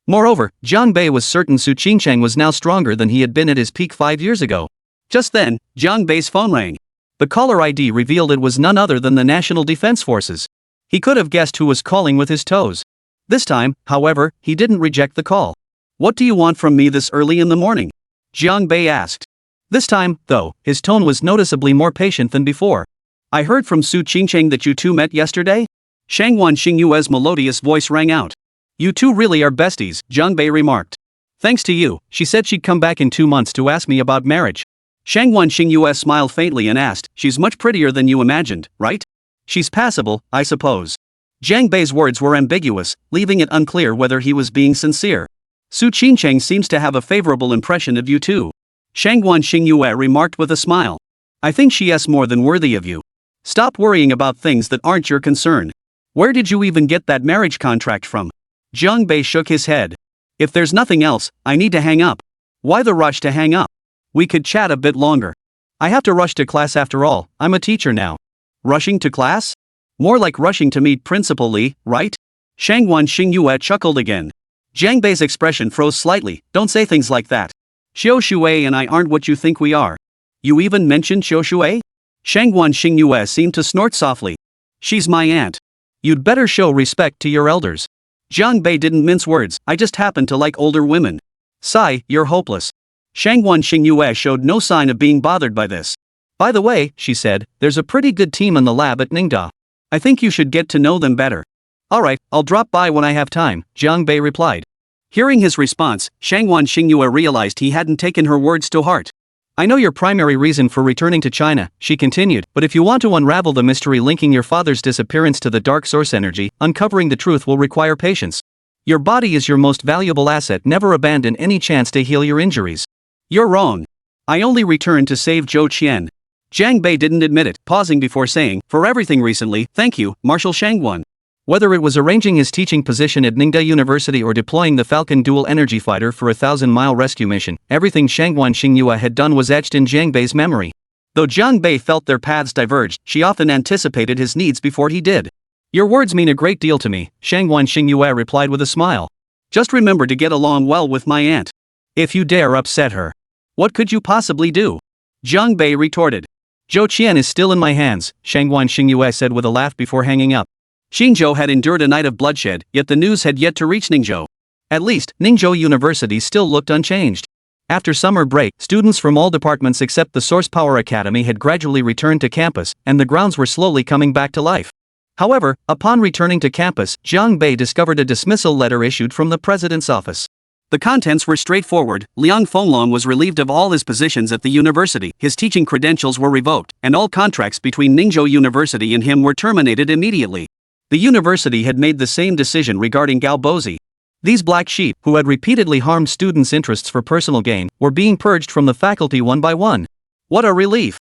Moreover, Zhang Bei was certain Su Qingcheng was now stronger than he had been at his peak 5 years ago. Just then, Zhang Bei's phone rang. The caller ID revealed it was none other than the National Defense Forces. He could have guessed who was calling with his toes. This time, however, he didn't reject the call. What do you want from me this early in the morning? Zhang Bei asked. This time, though, his tone was noticeably more patient than before. I heard from Su Qingcheng that you two met yesterday? Shangwan Xingyue's melodious voice rang out. You two really are besties, Zhang Bei remarked. Thanks to you, she said she'd come back in 2 months to ask me about marriage. Shangwan Xingyue smiled faintly and asked, she's much prettier than you imagined, right? She's passable, I suppose. Zhang Bei's words were ambiguous, leaving it unclear whether he was being sincere. Su Qingcheng seems to have a favorable impression of you too. Shangwan Xingyue remarked with a smile. I think she's more than worthy of you. Stop worrying about things that aren't your concern. Where did you even get that marriage contract from? Zhang Bei shook his head. If there's nothing else, I need to hang up. Why the rush to hang up? We could chat a bit longer. I have to rush to class after all, I'm a teacher now. Rushing to class? More like rushing to meet Principal Lee, right? Shangwan Xingyue chuckled again. Jiang Bei's expression froze slightly. Don't say things like that. Xiao Shui and I aren't what you think we are. You even mentioned Xiao Shui? Shangwan Xingyue seemed to snort softly. She's my aunt. You'd better show respect to your elders. Jiang Bei didn't mince words. I just happen to like older women. Sigh, you're hopeless. Shangwan Xingyue showed no sign of being bothered by this. By the way, she said, there's a pretty good team in the lab at Ningda. I think you should get to know them better. Alright, I'll drop by when I have time, Jiang Bei replied. Hearing his response, Shangwan Xingyue realized he hadn't taken her words to heart. I know your primary reason for returning to China, she continued, but if you want to unravel the mystery linking your father's disappearance to the dark source energy, uncovering the truth will require patience. Your body is your most valuable asset, never abandon any chance to heal your injuries. You're wrong. I only returned to save Zhou Qian. Jiang Bei didn't admit it, pausing before saying, for everything recently, thank you, Marshal Shangwan. Whether it was arranging his teaching position at Ningda University or deploying the Falcon dual energy fighter for a 1,000-mile rescue mission, everything Shangwan Xingyue had done was etched in Jiang Bei's memory. Though Jiang Bei felt their paths diverged, she often anticipated his needs before he did. Your words mean a great deal to me, Shangwan Xingyue replied with a smile. Just remember to get along well with my aunt. If you dare upset her, what could you possibly do? Jiang Bei retorted. Zhou Qian is still in my hands, Shangwan Xingyue said with a laugh before hanging up. Xingzhou had endured a night of bloodshed, yet the news had yet to reach Ningzhou. At least, Ningzhou University still looked unchanged. After summer break, students from all departments except the Source Power Academy had gradually returned to campus, and the grounds were slowly coming back to life. However, upon returning to campus, Jiang Bei discovered a dismissal letter issued from the president's office. The contents were straightforward. Liang Fenglong was relieved of all his positions at the university, his teaching credentials were revoked, and all contracts between Ningzhou University and him were terminated immediately. The university had made the same decision regarding Gao Bozi. These black sheep, who had repeatedly harmed students' interests for personal gain, were being purged from the faculty one by one. What a relief!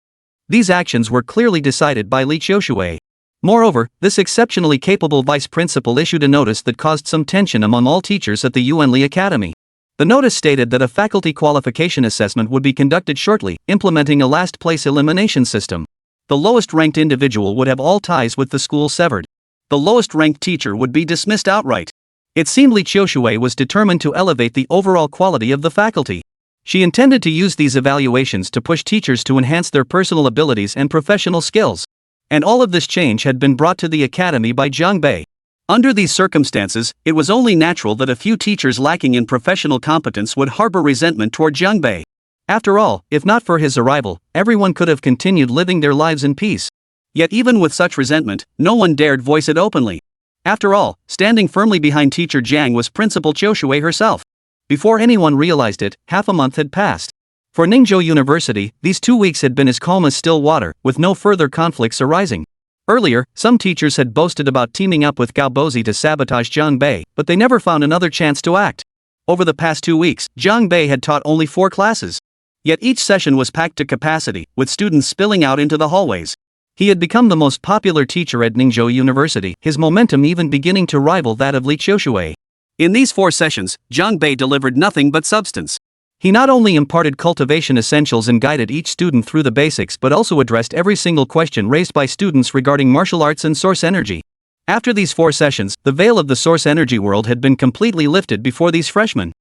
These actions were clearly decided by Li Qiushui. Moreover, this exceptionally capable vice principal issued a notice that caused some tension among all teachers at the Yuan Li Academy. The notice stated that a faculty qualification assessment would be conducted shortly, implementing a last-place elimination system. The lowest-ranked individual would have all ties with the school severed. The lowest-ranked teacher would be dismissed outright. It seemed Li Qiushui was determined to elevate the overall quality of the faculty. She intended to use these evaluations to push teachers to enhance their personal abilities and professional skills. And all of this change had been brought to the academy by Jiang Bei. Under these circumstances, it was only natural that a few teachers lacking in professional competence would harbor resentment toward Jiang Bei. After all, if not for his arrival, everyone could have continued living their lives in peace. Yet even with such resentment, no one dared voice it openly. After all, standing firmly behind teacher Jiang was Principal Qiushui herself. Before anyone realized it, half a month had passed. For Ningzhou University, these 2 weeks had been as calm as still water, with no further conflicts arising. Earlier, some teachers had boasted about teaming up with Gao Bozi to sabotage Jiang Bei, but they never found another chance to act. Over the past 2 weeks, Jiang Bei had taught only 4 classes. Yet each session was packed to capacity, with students spilling out into the hallways. He had become the most popular teacher at Ningzhou University, his momentum even beginning to rival that of Li Qiushui. In these 4 sessions, Jiang Bei delivered nothing but substance. He not only imparted cultivation essentials and guided each student through the basics but also addressed every single question raised by students regarding martial arts and source energy. After these 4 sessions, the veil of the source energy world had been completely lifted before these freshmen.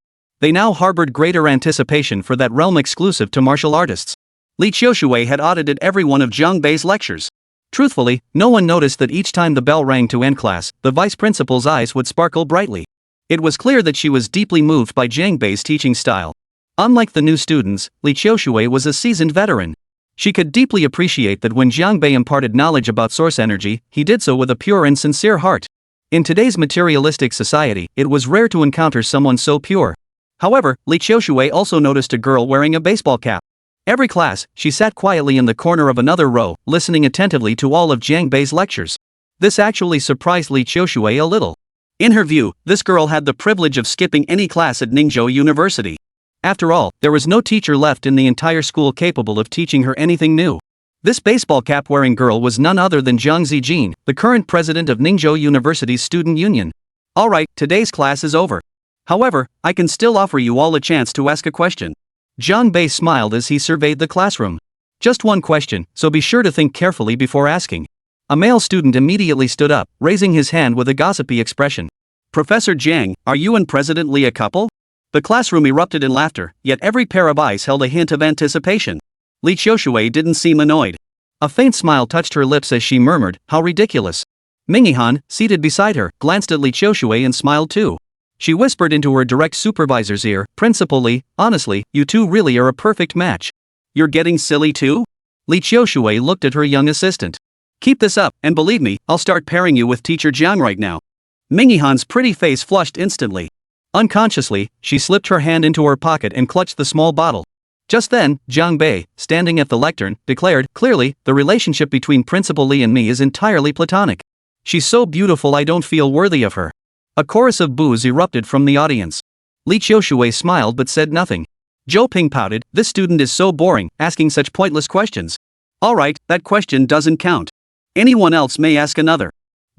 They now harbored greater anticipation for that realm exclusive to martial artists. Li Qiushui had audited every one of Jiang Bei's lectures. Truthfully, no one noticed that each time the bell rang to end class, the vice principal's eyes would sparkle brightly. It was clear that she was deeply moved by Jiang Bei's teaching style. Unlike the new students, Li Qiushui was a seasoned veteran. She could deeply appreciate that when Jiang Bei imparted knowledge about source energy, he did so with a pure and sincere heart. In today's materialistic society, it was rare to encounter someone so pure. However, Li Qiushui also noticed a girl wearing a baseball cap. Every class, she sat quietly in the corner of another row, listening attentively to all of Jiang Bei's lectures. This actually surprised Li Qiushui a little. In her view, this girl had the privilege of skipping any class at Ningzhou University. After all, there was no teacher left in the entire school capable of teaching her anything new. This baseball cap-wearing girl was none other than Zhang Zijin, the current president of Ningzhou University's student union. Alright, today's class is over. However, I can still offer you all a chance to ask a question. Jiang Bei smiled as he surveyed the classroom. Just one question, so be sure to think carefully before asking. A male student immediately stood up, raising his hand with a gossipy expression. Professor Jiang, are you and President Li a couple? The classroom erupted in laughter, yet every pair of eyes held a hint of anticipation. Li Qiushui didn't seem annoyed. A faint smile touched her lips as she murmured, "How ridiculous." Mingyihan, seated beside her, glanced at Li Qiushui and smiled too. She whispered into her direct supervisor's ear, "Principal Li, honestly, you two really are a perfect match." "You're getting silly too?" Li Qiushui looked at her young assistant. "Keep this up, and believe me, I'll start pairing you with Teacher Jiang right now." Mingyihan's pretty face flushed instantly. Unconsciously, she slipped her hand into her pocket and clutched the small bottle. Just then, Jiang Bei, standing at the lectern, declared, "Clearly, the relationship between Principal Li and me is entirely platonic. She's so beautiful I don't feel worthy of her." A chorus of boos erupted from the audience. Li Qiushui smiled but said nothing. Zhou Ping pouted, "This student is so boring, asking such pointless questions." "Alright, that question doesn't count. Anyone else may ask another."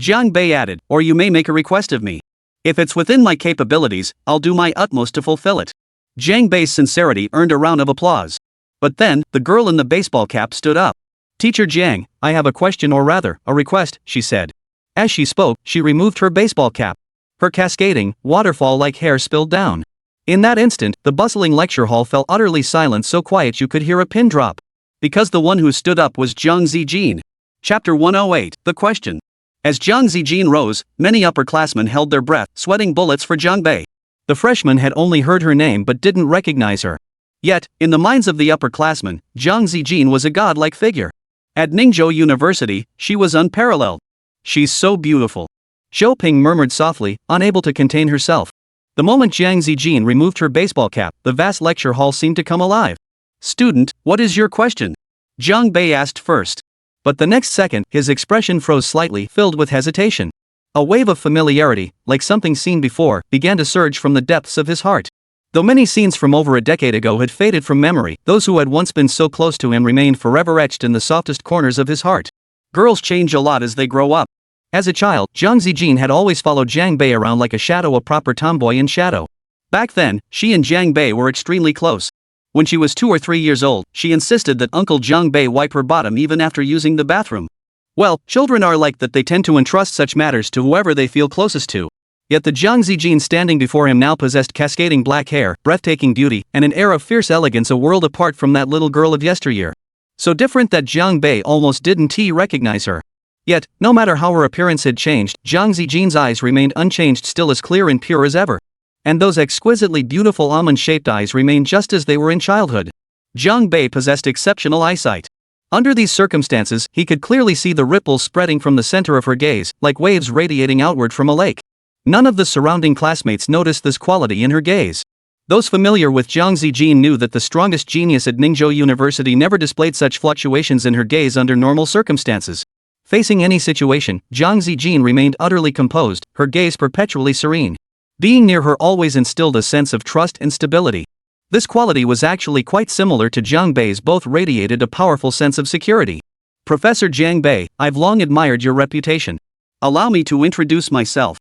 Jiang Bei added, "Or you may make a request of me. If it's within my capabilities, I'll do my utmost to fulfill it." Jiang Bei's sincerity earned a round of applause. But then, the girl in the baseball cap stood up. "Teacher Jiang, I have a question, or rather, a request," she said. As she spoke, she removed her baseball cap. Her cascading, waterfall-like hair spilled down. In that instant, the bustling lecture hall fell utterly silent, so quiet you could hear a pin drop. Because the one who stood up was Jiang Zijin. Chapter 108, The Question. As Jiang Zijin rose, many upperclassmen held their breath, sweating bullets for Jiang Bei. The freshman had only heard her name but didn't recognize her. Yet, in the minds of the upperclassmen, Jiang Zijin was a godlike figure. At Ningzhou University, she was unparalleled. "She's so beautiful," Zhou Ping murmured softly, unable to contain herself. The moment Jiang Zijin removed her baseball cap, the vast lecture hall seemed to come alive. "Student, what is your question?" Jiang Bei asked first. But the next second, his expression froze slightly, filled with hesitation. A wave of familiarity, like something seen before, began to surge from the depths of his heart. Though many scenes from over a decade ago had faded from memory, those who had once been so close to him remained forever etched in the softest corners of his heart. Girls change a lot as they grow up. As a child, Jiang Zijin had always followed Jiang Bei around like a shadow, a proper tomboy in shadow. Back then, she and Jiang Bei were extremely close. When she was 2 or 3 years old, she insisted that Uncle Jiang Bei wipe her bottom even after using the bathroom. Well, children are like that, they tend to entrust such matters to whoever they feel closest to. Yet the Jiang Zijin standing before him now possessed cascading black hair, breathtaking beauty, and an air of fierce elegance, a world apart from that little girl of yesteryear. So different that Jiang Bei almost didn't recognize her. Yet, no matter how her appearance had changed, Jiang Zijin's eyes remained unchanged, still as clear and pure as ever. And those exquisitely beautiful almond-shaped eyes remained just as they were in childhood. Jiang Bei possessed exceptional eyesight. Under these circumstances, he could clearly see the ripples spreading from the center of her gaze, like waves radiating outward from a lake. None of the surrounding classmates noticed this quality in her gaze. Those familiar with Jiang Zijin knew that the strongest genius at Ningzhou University never displayed such fluctuations in her gaze under normal circumstances. Facing any situation, Jiang Zijin remained utterly composed, her gaze perpetually serene. Being near her always instilled a sense of trust and stability. This quality was actually quite similar to Jiang Bei's, both radiated a powerful sense of security. "Professor Jiang Bei, I've long admired your reputation. Allow me to introduce myself."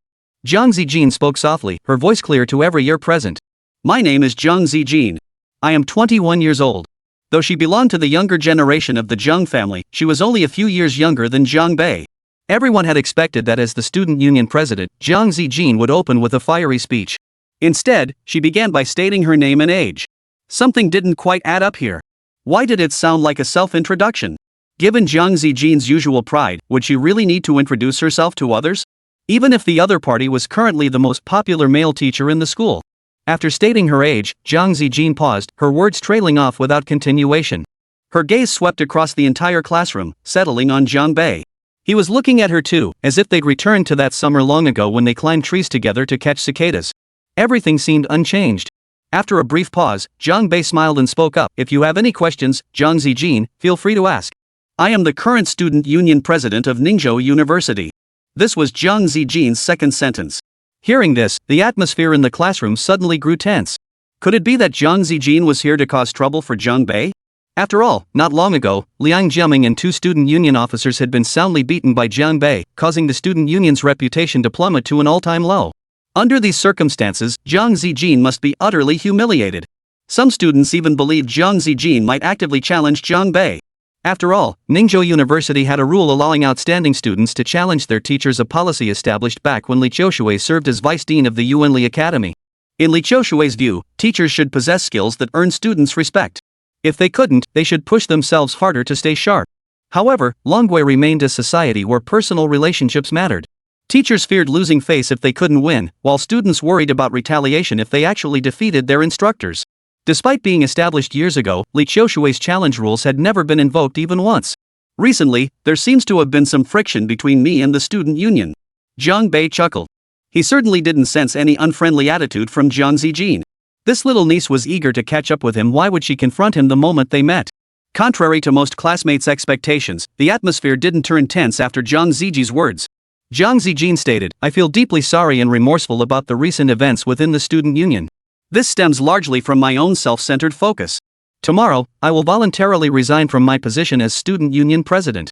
Jiang Zijin spoke softly, her voice clear to every ear present. "My name is Jiang Zijin. I am 21 years old." Though she belonged to the younger generation of the Jiang family, she was only a few years younger than Jiang Bei. Everyone had expected that as the student union president, Jiang Zijin would open with a fiery speech. Instead, she began by stating her name and age. Something didn't quite add up here. Why did it sound like a self-introduction? Given Jiang Zijin's usual pride, would she really need to introduce herself to others? Even if the other party was currently the most popular male teacher in the school. After stating her age, Jiang Zijin paused, her words trailing off without continuation. Her gaze swept across the entire classroom, settling on Jiang Bei. He was looking at her too, as if they'd returned to that summer long ago when they climbed trees together to catch cicadas. Everything seemed unchanged. After a brief pause, Jiang Bei smiled and spoke up. "If you have any questions, Jiang Zijin, feel free to ask. I am the current student union president of Ningzhou University." This was Jiang Zijin's second sentence. Hearing this, the atmosphere in the classroom suddenly grew tense. Could it be that Jiang Zijin was here to cause trouble for Jiang Bei? After all, not long ago, Liang Jiaming and 2 student union officers had been soundly beaten by Jiang Bei, causing the student union's reputation to plummet to an all-time low. Under these circumstances, Jiang Zijin must be utterly humiliated. Some students even believed Jiang Zijin might actively challenge Jiang Bei. After all, Ningzhou University had a rule allowing outstanding students to challenge their teachers, a policy established back when Li Qiushui served as vice dean of the Yuanli Academy. In Li Qiushui's view, teachers should possess skills that earn students respect. If they couldn't, they should push themselves harder to stay sharp. However, Longwei remained a society where personal relationships mattered. Teachers feared losing face if they couldn't win, while students worried about retaliation if they actually defeated their instructors. Despite being established years ago, Li Qiushui's challenge rules had never been invoked even once. Recently, there seems to have been some friction between me and the student union. Jiang Bei chuckled. He certainly didn't sense any unfriendly attitude from Jiang Zijin. This little niece was eager to catch up with him. Why would she confront him the moment they met? Contrary to most classmates' expectations, the atmosphere didn't turn tense after Jiang Ziji's words. Jiang Zijin stated, "I feel deeply sorry and remorseful about the recent events within the student union. This stems largely from my own self-centered focus. Tomorrow, I will voluntarily resign from my position as student union president."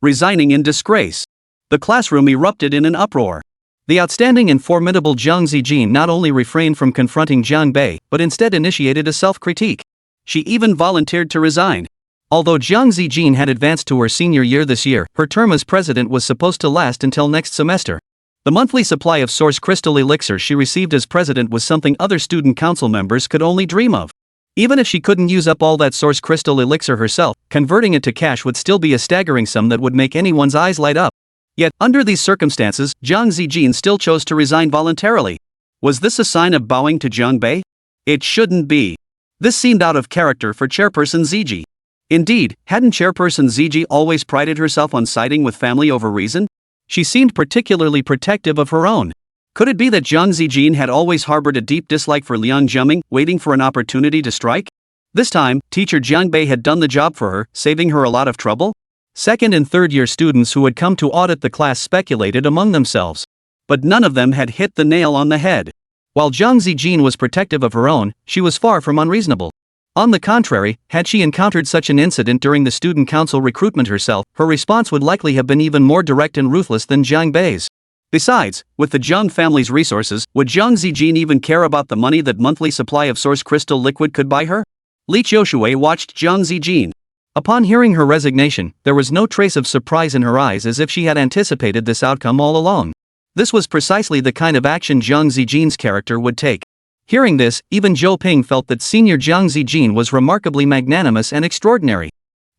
Resigning in disgrace. The classroom erupted in an uproar. The outstanding and formidable Jiang Zijin not only refrained from confronting Jiang Bei, but instead initiated a self-critique. She even volunteered to resign. Although Jiang Zijin had advanced to her senior year this year, her term as president was supposed to last until next semester. The monthly supply of source crystal elixir she received as president was something other student council members could only dream of. Even if she couldn't use up all that source crystal elixir herself, converting it to cash would still be a staggering sum that would make anyone's eyes light up. Yet, under these circumstances, Jiang Zijin still chose to resign voluntarily. Was this a sign of bowing to Jiang Bei? It shouldn't be. This seemed out of character for Chairperson Ziji. Indeed, hadn't Chairperson Ziji always prided herself on siding with family over reason? She seemed particularly protective of her own. Could it be that Jiang Zijin had always harbored a deep dislike for Liang Zheming, waiting for an opportunity to strike? This time, teacher Jiang Bei had done the job for her, saving her a lot of trouble? Second and third year students who had come to audit the class speculated among themselves. But none of them had hit the nail on the head. While Jiang Zijin was protective of her own, she was far from unreasonable. On the contrary, had she encountered such an incident during the student council recruitment herself, her response would likely have been even more direct and ruthless than Jiang Bei's. Besides, with the Jiang family's resources, would Jiang Zijin even care about the money that monthly supply of source crystal liquid could buy her? Li Qiushui watched Jiang Zijin. Upon hearing her resignation, there was no trace of surprise in her eyes, as if she had anticipated this outcome all along. This was precisely the kind of action Jiang Zijin's character would take. Hearing this, even Zhou Ping felt that senior Jiang Zijin was remarkably magnanimous and extraordinary.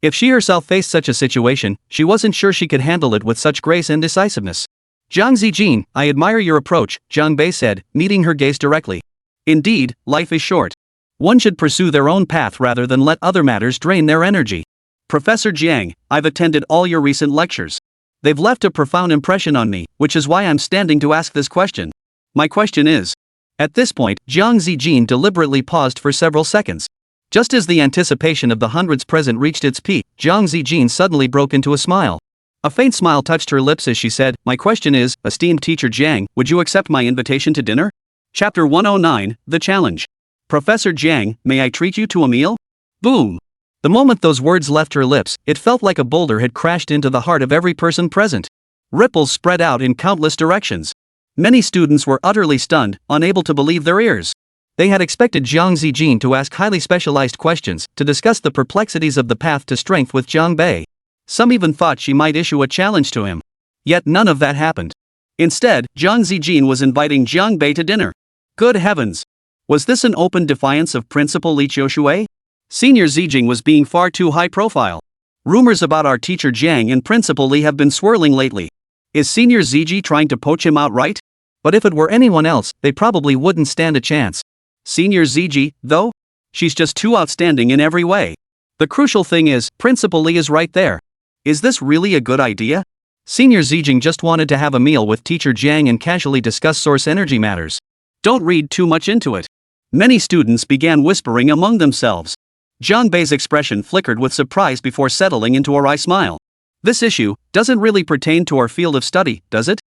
If she herself faced such a situation, she wasn't sure she could handle it with such grace and decisiveness. "Jiang Zijin, I admire your approach," Jiang Bei said, meeting her gaze directly. "Indeed, life is short. One should pursue their own path rather than let other matters drain their energy. Professor Jiang, I've attended all your recent lectures. They've left a profound impression on me, which is why I'm standing to ask this question. My question is..." At this point, Jiang Zijin deliberately paused for several seconds. Just as the anticipation of the hundreds present reached its peak, Jiang Zijin suddenly broke into a smile. A faint smile touched her lips as she said, "My question is, esteemed teacher Jiang, would you accept my invitation to dinner?" Chapter 109, The Challenge. "Professor Jiang, may I treat you to a meal?" Boom! The moment those words left her lips, it felt like a boulder had crashed into the heart of every person present. Ripples spread out in countless directions. Many students were utterly stunned, unable to believe their ears. They had expected Jiang Zijin to ask highly specialized questions, to discuss the perplexities of the path to strength with Jiang Bei. Some even thought she might issue a challenge to him. Yet none of that happened. Instead, Jiang Zijin was inviting Jiang Bei to dinner. Good heavens! Was this an open defiance of Principal Li Qiushui? Senior Zijing was being far too high profile. Rumors about our teacher Jiang and Principal Li have been swirling lately. Is Senior Ziji trying to poach him outright? But if it were anyone else, they probably wouldn't stand a chance. Senior Ziji, though? She's just too outstanding in every way. The crucial thing is, Principal Li is right there. Is this really a good idea? Senior Zijing just wanted to have a meal with teacher Jiang and casually discuss source energy matters. Don't read too much into it. Many students began whispering among themselves. Jiang Bei's expression flickered with surprise before settling into a wry smile. This issue doesn't really pertain to our field of study, does it?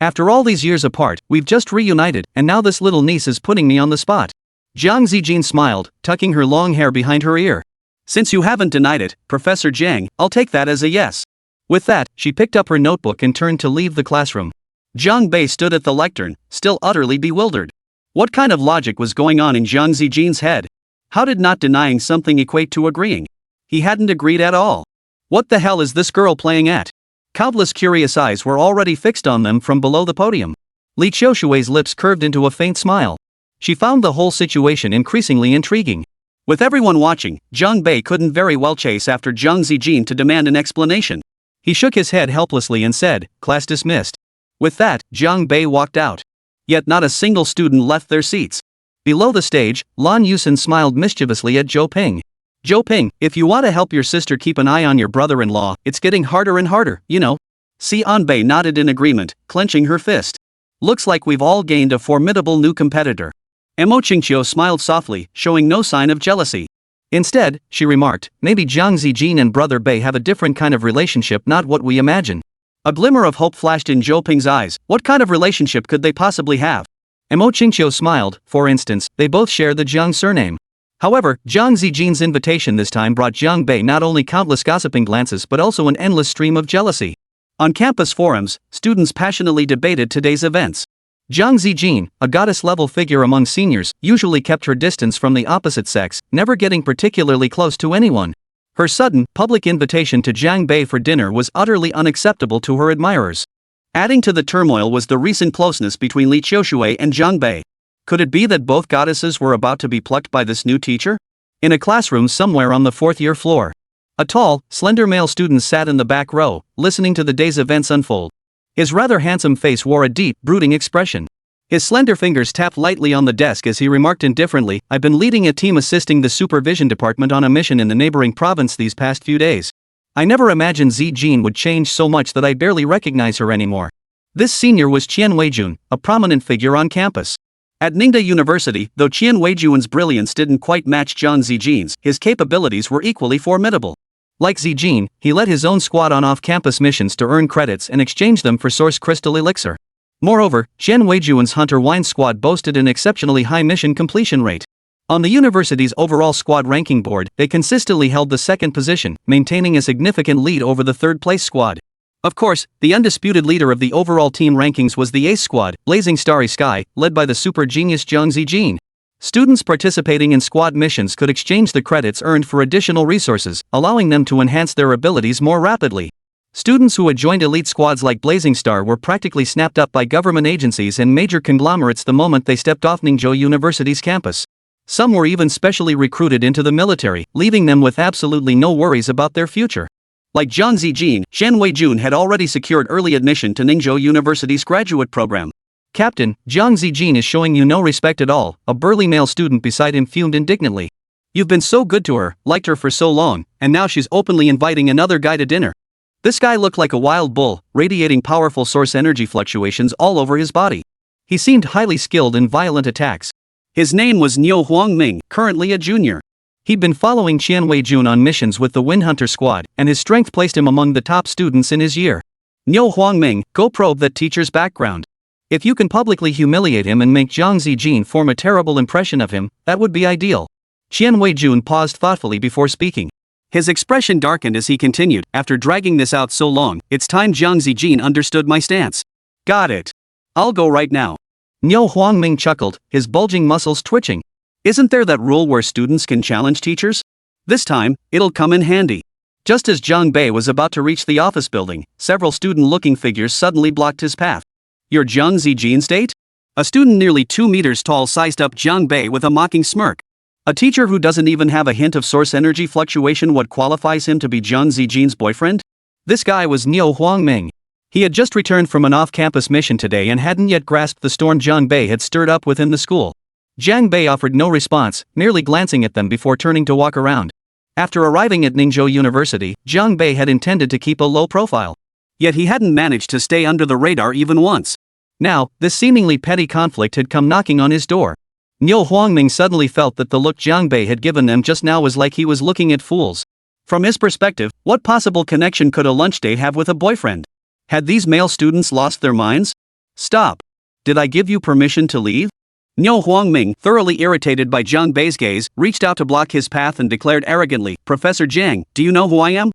After all these years apart, we've just reunited, and now this little niece is putting me on the spot. Jiang Zijin smiled, tucking her long hair behind her ear. Since you haven't denied it, Professor Jiang, I'll take that as a yes. With that, she picked up her notebook and turned to leave the classroom. Jiang Bei stood at the lectern, still utterly bewildered. What kind of logic was going on in Jiang Zijin's head? How did not denying something equate to agreeing? He hadn't agreed at all. What the hell is this girl playing at? Countless curious eyes were already fixed on them from below the podium. Li Qiushui's lips curved into a faint smile. She found the whole situation increasingly intriguing. With everyone watching, Zhang Bei couldn't very well chase after Zhang Zijin to demand an explanation. He shook his head helplessly and said, "Class dismissed." With that, Zhang Bei walked out. Yet not a single student left their seats. Below the stage, Lan Yusen smiled mischievously at Zhou Ping. "Zhou Ping, if you want to help your sister keep an eye on your brother-in-law, it's getting harder and harder, you know." Si Anbei nodded in agreement, clenching her fist. "Looks like we've all gained a formidable new competitor." Mo Qingqiu smiled softly, showing no sign of jealousy. Instead, she remarked, "Maybe Zhang Zijin and Brother Bei have a different kind of relationship, not what we imagine." A glimmer of hope flashed in Zhou Ping's eyes. What kind of relationship could they possibly have? Mo Qingqiu smiled. For instance, they both share the Zhang surname. However, Zhang Zijin's invitation this time brought Zhang Bei not only countless gossiping glances but also an endless stream of jealousy. On campus forums, students passionately debated today's events. Zhang Zijin, a goddess-level figure among seniors, usually kept her distance from the opposite sex, never getting particularly close to anyone. Her sudden, public invitation to Zhang Bei for dinner was utterly unacceptable to her admirers. Adding to the turmoil was the recent closeness between Li Qiushui and Zhang Bei. Could it be that both goddesses were about to be plucked by this new teacher? In a classroom somewhere on the fourth-year floor, a tall, slender male student sat in the back row, listening to the day's events unfold. His rather handsome face wore a deep, brooding expression. His slender fingers tapped lightly on the desk as he remarked indifferently, "I've been leading a team assisting the supervision department on a mission in the neighboring province these past few days. I never imagined Zijin would change so much that I barely recognize her anymore." This senior was Qian Weijun, a prominent figure on campus. At Ningde University, though Qian Weijun's brilliance didn't quite match Zhang Zijin's, his capabilities were equally formidable. Like Zijin, he led his own squad on off-campus missions to earn credits and exchange them for source crystal elixir. Moreover, Qian Weijun's Hunter Wine squad boasted an exceptionally high mission completion rate. On the university's overall squad ranking board, they consistently held the second position, maintaining a significant lead over the third-place squad. Of course, the undisputed leader of the overall team rankings was the Ace Squad, Blazing Starry Sky, led by the super genius Zhang Zijin. Students participating in squad missions could exchange the credits earned for additional resources, allowing them to enhance their abilities more rapidly. Students who had joined elite squads like Blazing Star were practically snapped up by government agencies and major conglomerates the moment they stepped off Ningzhou University's campus. Some were even specially recruited into the military, leaving them with absolutely no worries about their future. Like Zhang Zijin, Qian Weijun had already secured early admission to Ningzhou University's graduate program. "Captain, Zhang Zijin is showing you no respect at all," a burly male student beside him fumed indignantly. "You've been so good to her, liked her for so long, and now she's openly inviting another guy to dinner." This guy looked like a wild bull, radiating powerful source energy fluctuations all over his body. He seemed highly skilled in violent attacks. His name was Niu Huangming, currently a junior. He'd been following Qian Weijun on missions with the Windhunter squad, and his strength placed him among the top students in his year. "Niu Huangming, go probe that teacher's background. If you can publicly humiliate him and make Zhang Zijin form a terrible impression of him, that would be ideal." Qian Weijun paused thoughtfully before speaking. His expression darkened as he continued, "After dragging this out so long, it's time Zhang Zijin understood my stance." "Got it. I'll go right now." Niu Huangming chuckled, his bulging muscles twitching. "Isn't there that rule where students can challenge teachers? This time, it'll come in handy." Just as Zhang Bei was about to reach the office building, several student-looking figures suddenly blocked his path. "You're Zhang Zijin's date?" A student nearly 2 meters tall sized up Zhang Bei with a mocking smirk. A teacher who doesn't even have a hint of source energy fluctuation what qualifies him to be Zhang Zijin's boyfriend? This guy was Niu Huangming. He had just returned from an off-campus mission today and hadn't yet grasped the storm Zhang Bei had stirred up within the school. Zhang Bei offered no response, merely glancing at them before turning to walk around. After arriving at Ningzhou University, Zhang Bei had intended to keep a low profile. Yet he hadn't managed to stay under the radar even once. Now, this seemingly petty conflict had come knocking on his door. Niu Huangming suddenly felt that the look Zhang Bei had given them just now was like he was looking at fools. From his perspective, what possible connection could a lunch date have with a boyfriend? Had these male students lost their minds? "Stop. Did I give you permission to leave?" Niu Huangming, thoroughly irritated by Zhang Bei's gaze, reached out to block his path and declared arrogantly, "Professor Zhang, do you know who I am?"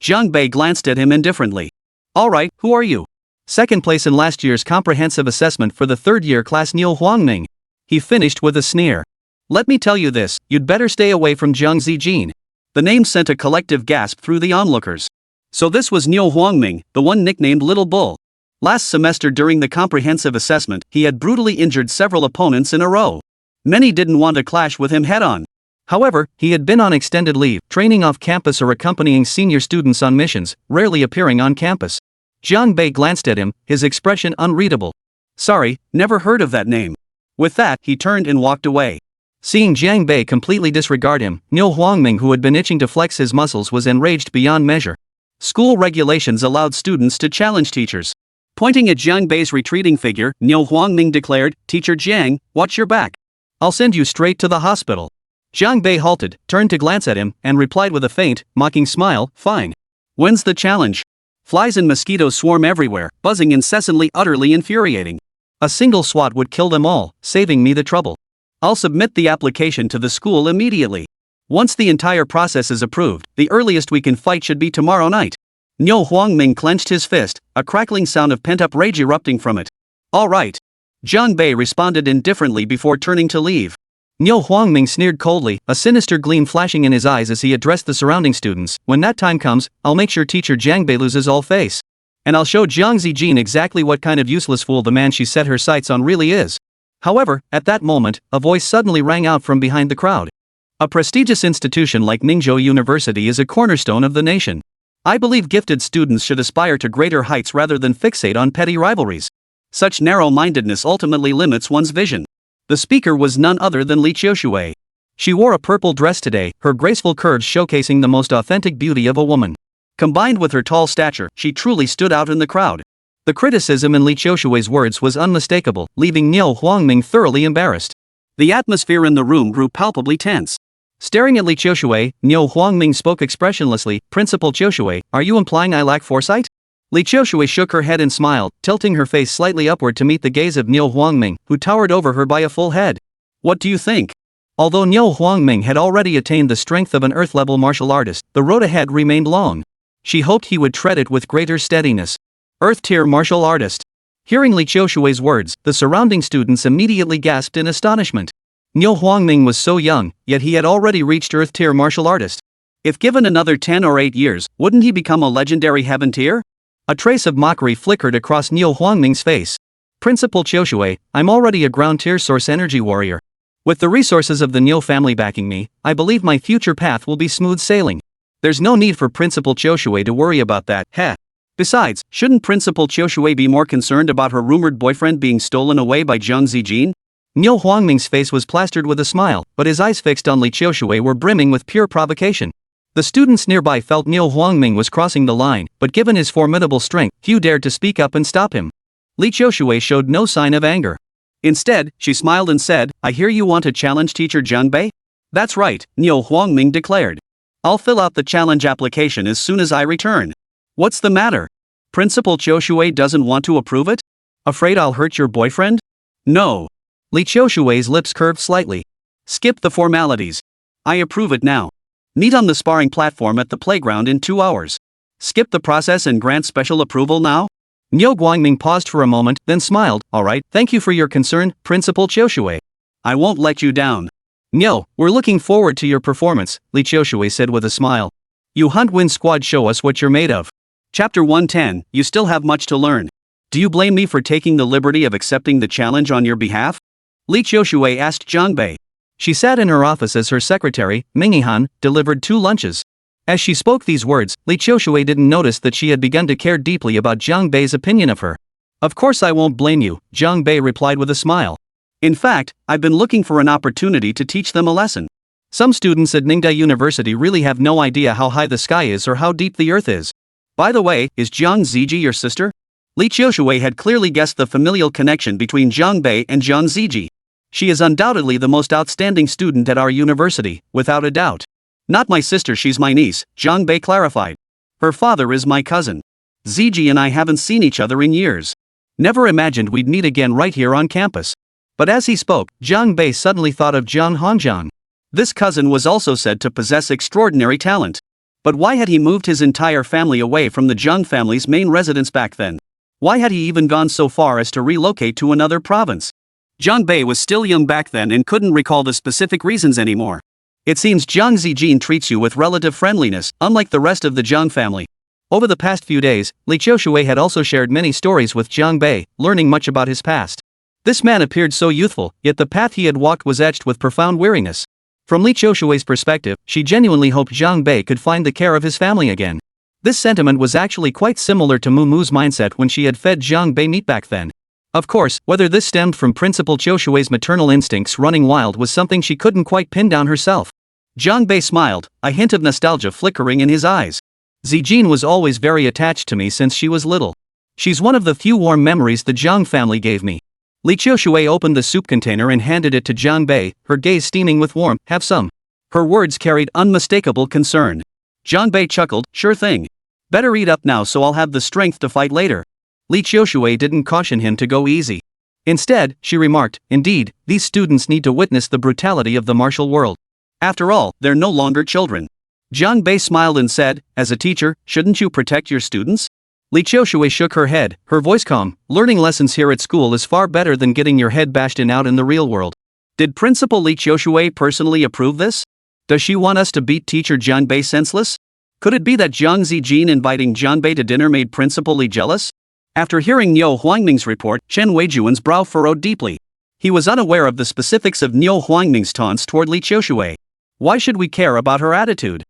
Zhang Bei glanced at him indifferently. "All right, who are you?" "Second place in last year's comprehensive assessment for the third-year class Niu Huangming." He finished with a sneer. Let me tell you this, you'd better stay away from Jiang Zijin. The name sent a collective gasp through the onlookers. So this was Niu Huangming, the one nicknamed Little Bull. Last semester during the comprehensive assessment, he had brutally injured several opponents in a row. Many didn't want to clash with him head-on. However, he had been on extended leave, training off campus or accompanying senior students on missions, rarely appearing on campus. Jiang Bei glanced at him, his expression unreadable. Sorry, never heard of that name. With that, he turned and walked away. Seeing Jiang Bei completely disregard him, Niu Huangming, who had been itching to flex his muscles, was enraged beyond measure. School regulations allowed students to challenge teachers. Pointing at Jiang Bei's retreating figure, Niu Huangming declared, "Teacher Jiang, watch your back. I'll send you straight to the hospital." Jiang Bei halted, turned to glance at him, and replied with a faint, mocking smile, "Fine. When's the challenge?" Flies and mosquitoes swarm everywhere, buzzing incessantly, utterly infuriating. A single swat would kill them all, saving me the trouble. I'll submit the application to the school immediately. Once the entire process is approved, the earliest we can fight should be tomorrow night. Niu Huangming clenched his fist, a crackling sound of pent-up rage erupting from it. All right. Jiang Bei responded indifferently before turning to leave. Niu Huangming sneered coldly, a sinister gleam flashing in his eyes as he addressed the surrounding students. When that time comes, I'll make sure teacher Jiang Bei loses all face. And I'll show Jiang Zijin exactly what kind of useless fool the man she set her sights on really is. However, at that moment, a voice suddenly rang out from behind the crowd. A prestigious institution like Ningzhou University is a cornerstone of the nation. I believe gifted students should aspire to greater heights rather than fixate on petty rivalries. Such narrow-mindedness ultimately limits one's vision. The speaker was none other than Li Qiushui. She wore a purple dress today, her graceful curves showcasing the most authentic beauty of a woman. Combined with her tall stature, she truly stood out in the crowd. The criticism in Li Qiushui's words was unmistakable, leaving Niu Huangming thoroughly embarrassed. The atmosphere in the room grew palpably tense. Staring at Li Qiushui, Niu Huangming spoke expressionlessly, "Principal Qiushui, are you implying I lack foresight?" Li Qiushui shook her head and smiled, tilting her face slightly upward to meet the gaze of Niu Huangming, who towered over her by a full head. What do you think? Although Niu Huangming had already attained the strength of an Earth-level martial artist, the road ahead remained long. She hoped he would tread it with greater steadiness. Earth-tier martial artist. Hearing Li Qiushui's words, the surrounding students immediately gasped in astonishment. Niu Huangming was so young, yet he had already reached Earth-tier martial artist. If given another 10 or 8 years, wouldn't he become a legendary heaven tier? A trace of mockery flickered across Niu Huangming's face. "Principal Qiushui, I'm already a ground-tier source energy warrior. With the resources of the Niu family backing me, I believe my future path will be smooth sailing. There's no need for Principal Qiushui to worry about that, heh. Besides, shouldn't Principal Qiushui be more concerned about her rumored boyfriend being stolen away by Jiang Zijin?" Niu Huangming's face was plastered with a smile, but his eyes fixed on Li Qiushui were brimming with pure provocation. The students nearby felt Niu Huangming was crossing the line, but given his formidable strength, few dared to speak up and stop him. Li Qiushui showed no sign of anger. Instead, she smiled and said, "I hear you want to challenge teacher Jiang Bei?" "That's right," Niu Huangming declared. "I'll fill out the challenge application as soon as I return." "What's the matter? Principal Qiushui doesn't want to approve it? Afraid I'll hurt your boyfriend?" "No." Li Qiushui's lips curved slightly. "Skip the formalities. I approve it now. Meet on the sparring platform at the playground in 2 hours. Skip the process and grant special approval now?" Niu Huangming paused for a moment, then smiled. "All right, thank you for your concern, Principal Qiushui. I won't let you down." "Niu, we're looking forward to your performance," Li Qiushui said with a smile. "You Hunt Win squad, show us what you're made of." Chapter 110, You still have much to learn. "Do you blame me for taking the liberty of accepting the challenge on your behalf?" Li Qiushui asked Jiang Bei. She sat in her office as her secretary, Mingyihan, delivered 2 lunches. As she spoke these words, Li Qiushui didn't notice that she had begun to care deeply about Jiang Bei's opinion of her. "Of course I won't blame you," Jiang Bei replied with a smile. "In fact, I've been looking for an opportunity to teach them a lesson. Some students at Ningda University really have no idea how high the sky is or how deep the earth is. By the way, is Jiang Zijin your sister?" Li Qiushui had clearly guessed the familial connection between Jiang Bei and Jiang Zijin. "She is undoubtedly the most outstanding student at our university, without a doubt." "Not my sister, she's my niece," Jiang Bei clarified. "Her father is my cousin. Zijin and I haven't seen each other in years. Never imagined we'd meet again right here on campus." But as he spoke, Jiang Bei suddenly thought of Jiang Hongjian. This cousin was also said to possess extraordinary talent. But why had he moved his entire family away from the Jiang family's main residence back then? Why had he even gone so far as to relocate to another province? Jiang Bei was still young back then and couldn't recall the specific reasons anymore. It seems Jiang Zijin treats you with relative friendliness, unlike the rest of the Jiang family. Over the past few days, Li Qiushui had also shared many stories with Jiang Bei, learning much about his past. This man appeared so youthful, yet the path he had walked was etched with profound weariness. From Li Qiushui's perspective, she genuinely hoped Jiang Bei could find the care of his family again. This sentiment was actually quite similar to Muumu's mindset when she had fed Jiang Bei meat back then. Of course, whether this stemmed from Principal Qiushui's maternal instincts running wild was something she couldn't quite pin down herself. Jiang Bei smiled, a hint of nostalgia flickering in his eyes. Zijin was always very attached to me since she was little. She's one of the few warm memories the Jiang family gave me. Li Qiushui opened the soup container and handed it to Jiang Bei, her gaze steaming with warmth. Have some. Her words carried unmistakable concern. Jiang Bei chuckled, sure thing. Better eat up now so I'll have the strength to fight later. Li Qiushui didn't caution him to go easy. Instead, she remarked, indeed, these students need to witness the brutality of the martial world. After all, they're no longer children. Jiang Bei smiled and said, as a teacher, shouldn't you protect your students? Li Qiushui shook her head, her voice calm. Learning lessons here at school is far better than getting your head bashed in out in the real world. Did Principal Li Qiushui personally approve this? Does she want us to beat teacher Jiang Bei senseless? Could it be that Jiang Zijin inviting Jiang Bei to dinner made Principal Li jealous? After hearing Niu Huangming's report, Chen Weijuan's brow furrowed deeply. He was unaware of the specifics of Niu Huangming's taunts toward Li Qiushui. Why should we care about her attitude?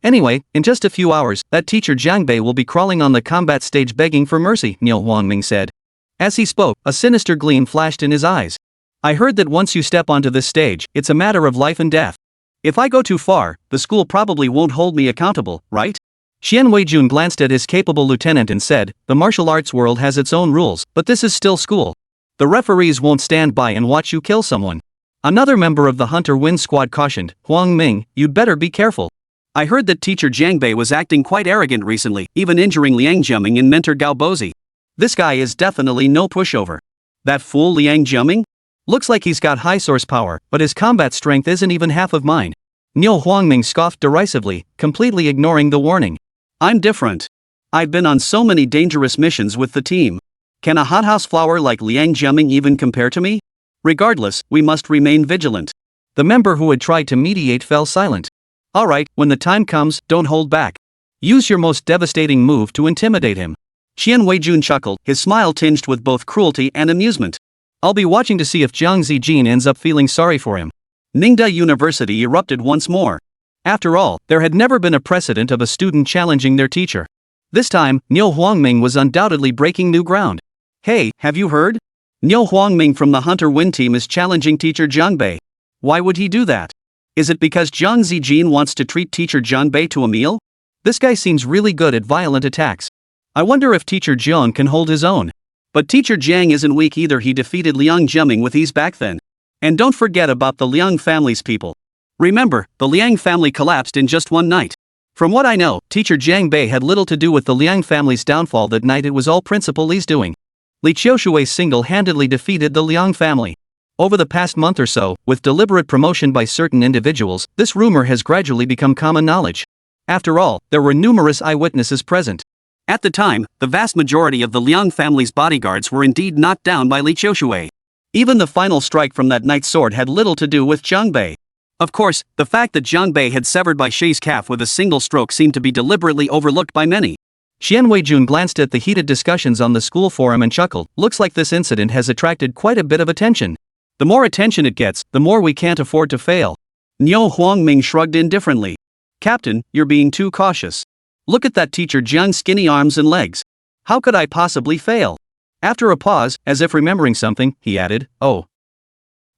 Anyway, in just a few hours, that teacher Jiang Bei will be crawling on the combat stage begging for mercy, Niu Huangming said. As he spoke, a sinister gleam flashed in his eyes. I heard that once you step onto this stage, it's a matter of life and death. If I go too far, the school probably won't hold me accountable, right? Xian Weijun glanced at his capable lieutenant and said, the martial arts world has its own rules, but this is still school. The referees won't stand by and watch you kill someone. Another member of the Hunter Wind Squad cautioned, Huang Ming, you'd better be careful. I heard that teacher Jiang Bei was acting quite arrogant recently, even injuring Liang Jiaming and mentor Gao Bozi. This guy is definitely no pushover. That fool Liang Jiaming? Looks like he's got high source power, but his combat strength isn't even half of mine. Niu Huangming scoffed derisively, completely ignoring the warning. I'm different. I've been on so many dangerous missions with the team. Can a hothouse flower like Liang Jiaming even compare to me? Regardless, we must remain vigilant. The member who had tried to mediate fell silent. Alright, when the time comes, don't hold back. Use your most devastating move to intimidate him. Qian Weijun chuckled, his smile tinged with both cruelty and amusement. I'll be watching to see if Jiang Zijin ends up feeling sorry for him. Ningda University erupted once more. After all, there had never been a precedent of a student challenging their teacher. This time, Niu Huangming was undoubtedly breaking new ground. Hey, have you heard? Niu Huangming from the Hunter Wind team is challenging teacher Jiang Bei. Why would he do that? Is it because Jiang Zijin wants to treat teacher Jiang Bei to a meal? This guy seems really good at violent attacks. I wonder if teacher Jiang can hold his own. But teacher Jiang isn't weak either. He defeated Liang Jiaming with ease back then. And don't forget about the Liang family's people. Remember, the Liang family collapsed in just one night. From what I know, teacher Jiang Bei had little to do with the Liang family's downfall that night. It was all Principal Li's doing. Li Qiushui single-handedly defeated the Liang family. Over the past month or so, with deliberate promotion by certain individuals, this rumor has gradually become common knowledge. After all, there were numerous eyewitnesses present. At the time, the vast majority of the Liang family's bodyguards were indeed knocked down by Li Qiushui. Even the final strike from that knight's sword had little to do with Jiang Bei. Of course, the fact that Jiang Bei had severed Bai Shi's calf with a single stroke seemed to be deliberately overlooked by many. Xian Weijun glanced at the heated discussions on the school forum and chuckled. Looks like this incident has attracted quite a bit of attention. The more attention it gets, the more we can't afford to fail. Niu Huangming shrugged indifferently. Captain, you're being too cautious. Look at that teacher Jiang's skinny arms and legs. How could I possibly fail? After a pause, as if remembering something, he added, oh.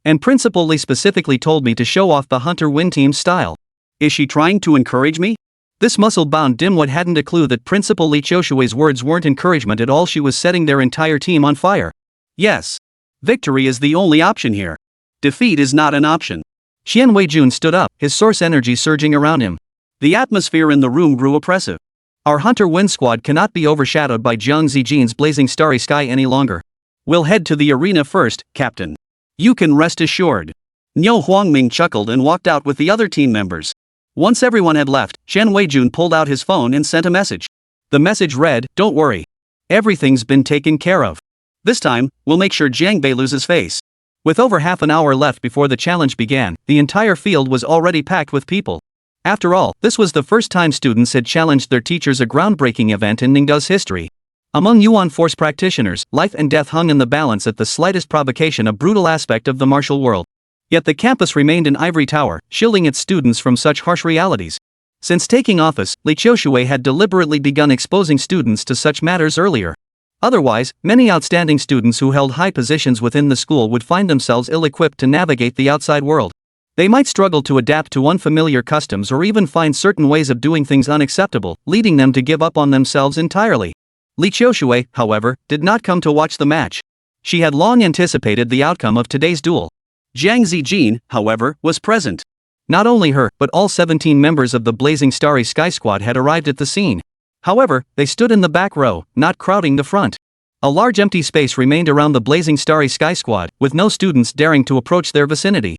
And Principal Li specifically told me to show off the Hunter Wind team's style. Is she trying to encourage me? This muscle-bound dimwit hadn't a clue that Principal Li Qiushui's words weren't encouragement at all. She was setting their entire team on fire. Yes. Victory is the only option here. Defeat is not an option. Xian Weijun stood up, his source energy surging around him. The atmosphere in the room grew oppressive. Our Hunter Wind Squad cannot be overshadowed by Jiang Zijin's blazing starry sky any longer. We'll head to the arena first, Captain. You can rest assured. Niu Huangming chuckled and walked out with the other team members. Once everyone had left, Xian Weijun pulled out his phone and sent a message. The message read, don't worry. Everything's been taken care of. This time, we'll make sure Jiang Bei loses face. With over half an hour left before the challenge began, the entire field was already packed with people. After all, this was the first time students had challenged their teachers, a groundbreaking event in Ningda's history. Among Yuan Force practitioners, life and death hung in the balance at the slightest provocation, a brutal aspect of the martial world. Yet the campus remained an ivory tower, shielding its students from such harsh realities. Since taking office, Li Qiushui had deliberately begun exposing students to such matters earlier. Otherwise, many outstanding students who held high positions within the school would find themselves ill-equipped to navigate the outside world. They might struggle to adapt to unfamiliar customs or even find certain ways of doing things unacceptable, leading them to give up on themselves entirely. Li Qiushui, however, did not come to watch the match. She had long anticipated the outcome of today's duel. Jiang Zijin, however, was present. Not only her, but all 17 members of the Blazing Starry Sky Squad had arrived at the scene. However, they stood in the back row, not crowding the front. A large empty space remained around the Blazing Starry Sky Squad, with no students daring to approach their vicinity.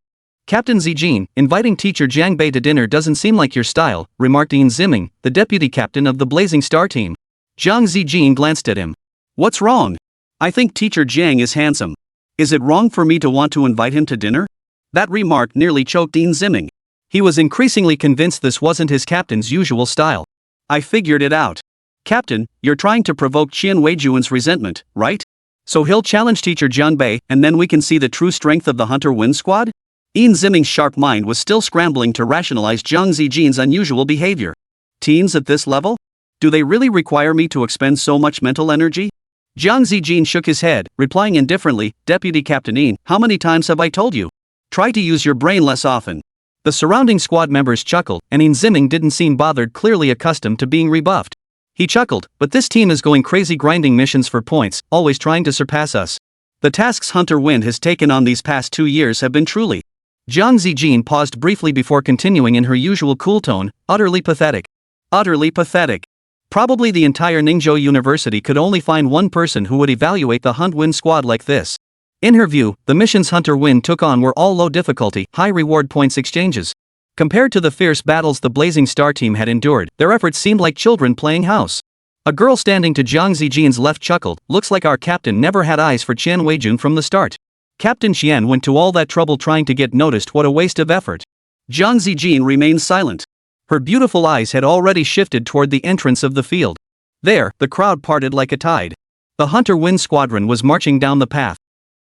Captain Zijin, inviting teacher Jiang Bei to dinner doesn't seem like your style, remarked Yin Ziming, the deputy captain of the Blazing Star team. Jiang Zijin glanced at him. What's wrong? I think teacher Jiang is handsome. Is it wrong for me to want to invite him to dinner? That remark nearly choked Yin Ziming. He was increasingly convinced this wasn't his captain's usual style. I figured it out. Captain, you're trying to provoke Qian Weijuan's resentment, right? So he'll challenge teacher Jiang Bei and then we can see the true strength of the Hunter Wind Squad? Yin Ziming's sharp mind was still scrambling to rationalize Jiang Zijin's unusual behavior. Teens at this level? Do they really require me to expend so much mental energy? Jiang Zijin shook his head, replying indifferently, Deputy Captain Yin, how many times have I told you? Try to use your brain less often. The surrounding squad members chuckled, and Yin Ziming didn't seem bothered, clearly accustomed to being rebuffed. He chuckled, but this team is going crazy grinding missions for points, always trying to surpass us. The tasks Hunter Wind has taken on these past 2 years have been truly. Jiang Zijin paused briefly before continuing in her usual cool tone, utterly pathetic. Utterly pathetic. Probably the entire Ningzhou University could only find one person who would evaluate the Hunt Wind squad like this. In her view, the missions Hunter Wind took on were all low difficulty, high reward points exchanges. Compared to the fierce battles the Blazing Star team had endured, their efforts seemed like children playing house. A girl standing to Jiang Zijin's left chuckled, looks like our captain never had eyes for Qian Weijun from the start. Captain Qian went to all that trouble trying to get noticed, what a waste of effort. Jiang Zijin remained silent. Her beautiful eyes had already shifted toward the entrance of the field. There, the crowd parted like a tide. The Hunter Wind Squadron was marching down the path.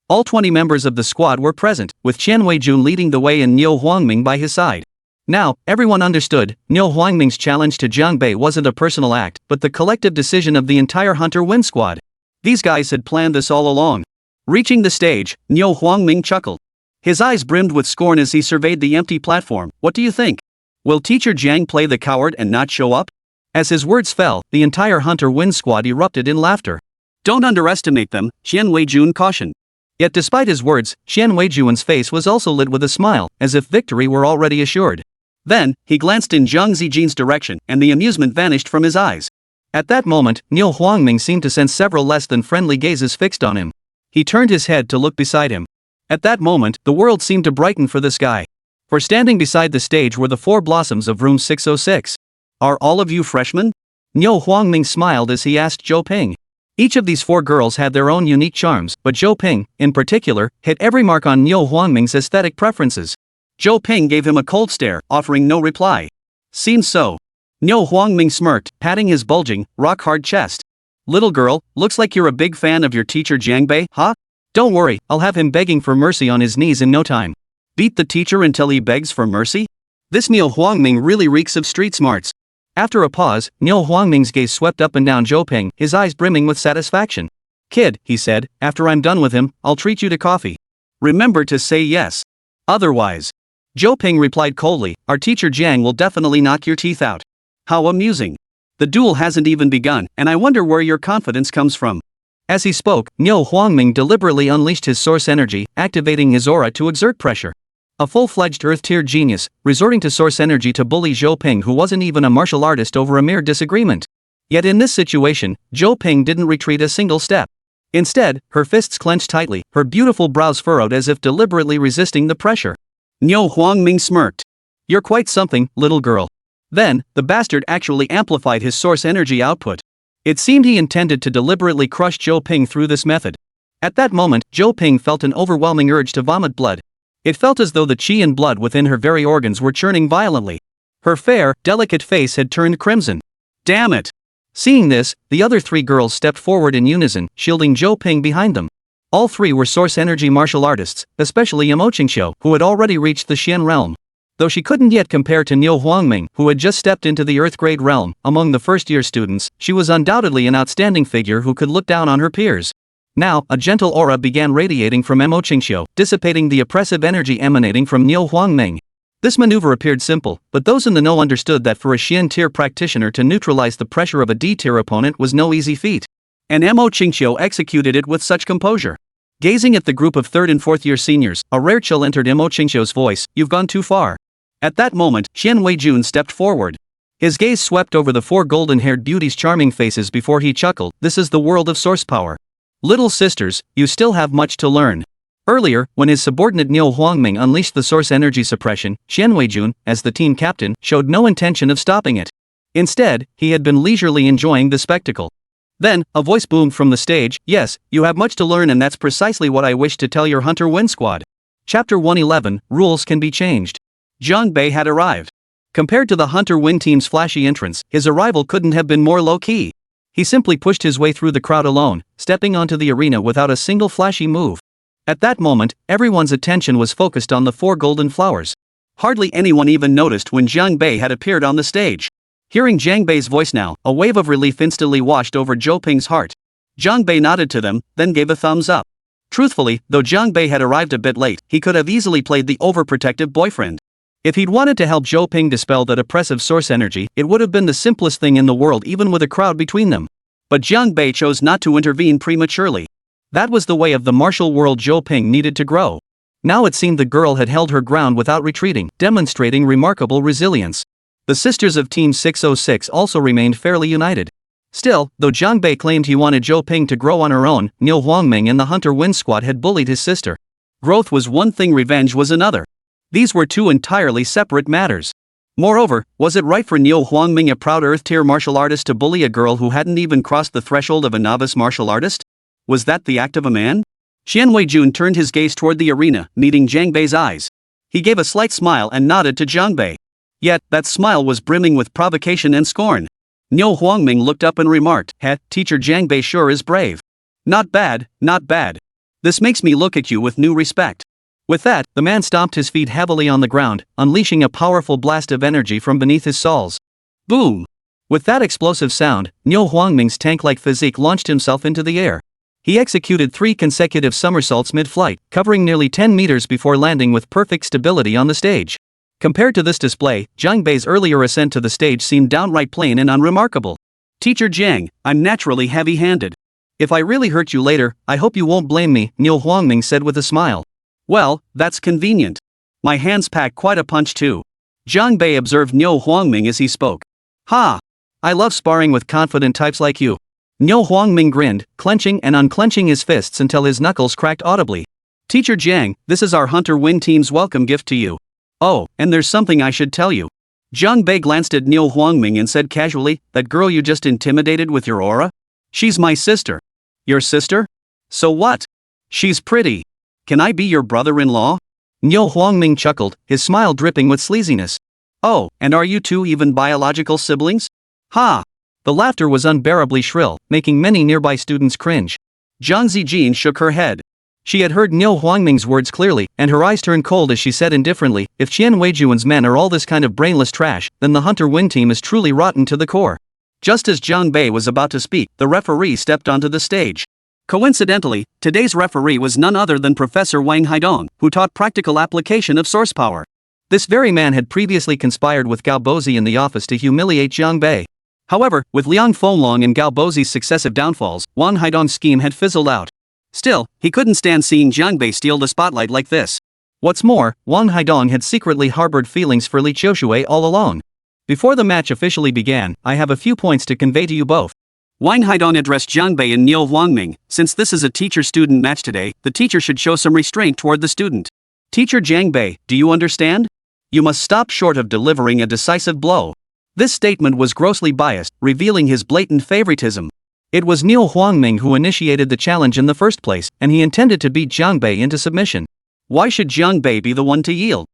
All 20 members of the squad were present, with Qian Weijun leading the way and Niu Huangming by his side. Now, everyone understood, Niu Huangming's challenge to Jiang Bei wasn't a personal act, but the collective decision of the entire Hunter Wind squad. These guys had planned this all along. Reaching the stage, Niu Huangming chuckled. His eyes brimmed with scorn as he surveyed the empty platform. What do you think? Will teacher Jiang play the coward and not show up? As his words fell, the entire Hunter Wind squad erupted in laughter. Don't underestimate them, Qian Weijun cautioned. Yet despite his words, Qian Weijun's face was also lit with a smile, as if victory were already assured. Then, he glanced in Jiang Zijin's direction, and the amusement vanished from his eyes. At that moment, Niu Huangming seemed to sense several less than friendly gazes fixed on him. He turned his head to look beside him. At that moment, the world seemed to brighten for this guy. For standing beside the stage were the 4 blossoms of room 606. Are all of you freshmen? Niu Huangming smiled as he asked Zhou Ping. Each of these 4 girls had their own unique charms, but Zhou Ping, in particular, hit every mark on Niu Huangming's aesthetic preferences. Zhou Ping gave him a cold stare, offering no reply. Seems so. Niu Huangming smirked, patting his bulging, rock-hard chest. Little girl, looks like you're a big fan of your teacher Jiang Bei, huh? Don't worry, I'll have him begging for mercy on his knees in no time. Beat the teacher until he begs for mercy? This Niu Huangming really reeks of street smarts. After a pause, Niu Huangming's gaze swept up and down Zhou Ping, his eyes brimming with satisfaction. Kid, he said, after I'm done with him, I'll treat you to coffee. Remember to say yes. Otherwise. Zhou Ping replied coldly, our teacher Jiang will definitely knock your teeth out. How amusing. The duel hasn't even begun, and I wonder where your confidence comes from. As he spoke, Niu Huangming deliberately unleashed his source energy, activating his aura to exert pressure. A full-fledged earth-tier genius, resorting to source energy to bully Zhou Ping, who wasn't even a martial artist, over a mere disagreement. Yet in this situation, Zhou Ping didn't retreat a single step. Instead, her fists clenched tightly, her beautiful brows furrowed as if deliberately resisting the pressure. Niu Huangming smirked. You're quite something, little girl. Then, the bastard actually amplified his source energy output. It seemed he intended to deliberately crush Zhou Ping through this method. At that moment, Zhou Ping felt an overwhelming urge to vomit blood. It felt as though the qi and blood within her very organs were churning violently. Her fair, delicate face had turned crimson. Damn it! Seeing this, the other three girls stepped forward in unison, shielding Zhou Ping behind them. All three were source energy martial artists, especially Mo Qingxiu, who had already reached the Xian realm. Though she couldn't yet compare to Niu Huangming, who had just stepped into the Earth grade realm, among the first-year students, she was undoubtedly an outstanding figure who could look down on her peers. Now, a gentle aura began radiating from Mo Qingxiu, dissipating the oppressive energy emanating from Niu Huangming. This maneuver appeared simple, but those in the know understood that for a Xian tier practitioner to neutralize the pressure of a D tier opponent was no easy feat. And Mo Qingxiu executed it with such composure. Gazing at the group of 3rd and 4th year seniors, a rare chill entered Mo Qingxiu's voice. "You've gone too far." At that moment, Xian Weijun stepped forward. His gaze swept over the 4 golden-haired beauties' charming faces before he chuckled. "This is the world of source power. Little sisters, you still have much to learn." Earlier, when his subordinate Niu Huangming unleashed the source energy suppression, Xian Weijun, as the team captain, showed no intention of stopping it. Instead, he had been leisurely enjoying the spectacle. Then, a voice boomed from the stage. "Yes, you have much to learn, and that's precisely what I wish to tell your Hunter Win squad." Chapter 111, Rules Can Be Changed. Zhang Bei had arrived. Compared to the Hunter Win team's flashy entrance, his arrival couldn't have been more low-key. He simply pushed his way through the crowd alone, stepping onto the arena without a single flashy move. At that moment, everyone's attention was focused on the 4 golden flowers. Hardly anyone even noticed when Zhang Bei had appeared on the stage. Hearing Zhang Bei's voice now, a wave of relief instantly washed over Zhou Ping's heart. Zhang Bei nodded to them, then gave a thumbs up. Truthfully, though Zhang Bei had arrived a bit late, he could have easily played the overprotective boyfriend. If he'd wanted to help Zhou Ping dispel that oppressive source energy, it would have been the simplest thing in the world even with a crowd between them. But Zhang Bei chose not to intervene prematurely. That was the way of the martial world Zhou Ping needed to grow. Now it seemed the girl had held her ground without retreating, demonstrating remarkable resilience. The sisters of Team 606 also remained fairly united. Still, though Zhang Bei claimed he wanted Zhou Ping to grow on her own, Niu Huangming and the Hunter Win squad had bullied his sister. Growth was one thing, revenge was another. These were two entirely separate matters. Moreover, was it right for Niu Huangming, a proud Earth-tier martial artist, to bully a girl who hadn't even crossed the threshold of a novice martial artist? Was that the act of a man? Xian Weijun turned his gaze toward the arena, meeting Zhang Bei's eyes. He gave a slight smile and nodded to Zhang Bei. Yet, that smile was brimming with provocation and scorn. Niu Huangming looked up and remarked, "Teacher Zhang Bei sure is brave. Not bad, not bad. This makes me look at you with new respect." With that, the man stomped his feet heavily on the ground, unleashing a powerful blast of energy from beneath his soles. Boom! With that explosive sound, Niu Huangming's tank-like physique launched himself into the air. He executed 3 consecutive somersaults mid-flight, covering nearly 10 meters before landing with perfect stability on the stage. Compared to this display, Zhang Bei's earlier ascent to the stage seemed downright plain and unremarkable. "Teacher Zhang, I'm naturally heavy-handed. If I really hurt you later, I hope you won't blame me," Niu Huangming said with a smile. "Well, that's convenient. My hands pack quite a punch too." Zhang Bei observed Niu Huangming as he spoke. "Ha! I love sparring with confident types like you." Niu Huangming grinned, clenching and unclenching his fists until his knuckles cracked audibly. "Teacher Zhang, this is our Hunter Win team's welcome gift to you. Oh, and there's something I should tell you." Zhang Bei glanced at Niu Huangming and said casually, "That girl you just intimidated with your aura? She's my sister." "Your sister? So what? She's pretty. Can I be your brother-in-law?" Niu Huangming chuckled, his smile dripping with sleaziness. "Oh, and are you two even biological siblings?" "Ha!" The laughter was unbearably shrill, making many nearby students cringe. Zhang Zijin shook her head. She had heard Niu Huangming's words clearly, and her eyes turned cold as she said indifferently, "If Qian Weijun's men are all this kind of brainless trash, then the Hunter Win team is truly rotten to the core." Just as Zhang Bei was about to speak, the referee stepped onto the stage. Coincidentally, today's referee was none other than Professor Wang Haidong, who taught practical application of source power. This very man had previously conspired with Gao Bozi in the office to humiliate Zhang Bei. However, with Liang Fenglong and Gao Bozi's successive downfalls, Wang Haidong's scheme had fizzled out. Still, he couldn't stand seeing Zhang Bei steal the spotlight like this. What's more, Wang Haidong had secretly harbored feelings for Li Qiushui all along. "Before the match officially began, I have a few points to convey to you both." Wang Haidong addressed Zhang Bei and Niu Huangming. "Since this is a teacher-student match today, the teacher should show some restraint toward the student. Teacher Zhang Bei, do you understand? You must stop short of delivering a decisive blow." This statement was grossly biased, revealing his blatant favoritism. It was Niu Huangming who initiated the challenge in the first place, and he intended to beat Jiang Bei into submission. Why should Jiang Bei be the one to yield?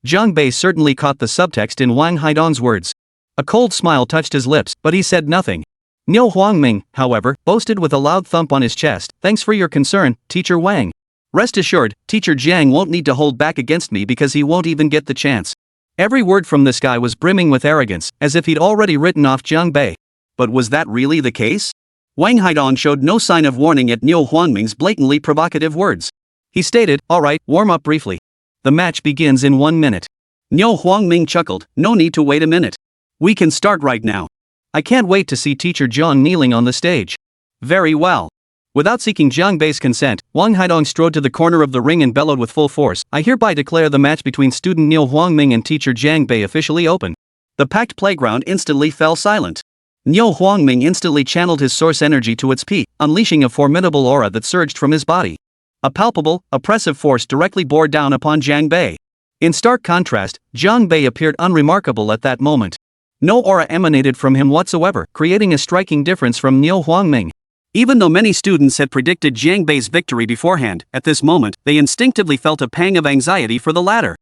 Jiang Bei certainly caught the subtext in Wang Haidong's words. A cold smile touched his lips, but he said nothing. Niu Huangming, however, boasted with a loud thump on his chest, "Thanks for your concern, Teacher Wang. Rest assured, Teacher Jiang won't need to hold back against me because he won't even get the chance." Every word from this guy was brimming with arrogance, as if he'd already written off Jiang Bei. But was that really the case? Wang Haidong showed no sign of warning at Niu Huangming's blatantly provocative words. He stated, "Alright, warm up briefly. The match begins in 1 minute." Niu Huangming chuckled, "No need to wait a minute. We can start right now." "I can't wait to see Teacher Jiang kneeling on the stage." "Very well." Without seeking Jiang Bei's consent, Wang Haidong strode to the corner of the ring and bellowed with full force, "I hereby declare the match between student Niu Huangming and Teacher Jiang Bei officially open." The packed playground instantly fell silent. Niu Huangming instantly channeled his source energy to its peak, unleashing a formidable aura that surged from his body. A palpable, oppressive force directly bore down upon Jiang Bei. In stark contrast, Jiang Bei appeared unremarkable at that moment. No aura emanated from him whatsoever, creating a striking difference from Niu Huangming. Even though many students had predicted Jiang Bei's victory beforehand, at this moment, they instinctively felt a pang of anxiety for the latter.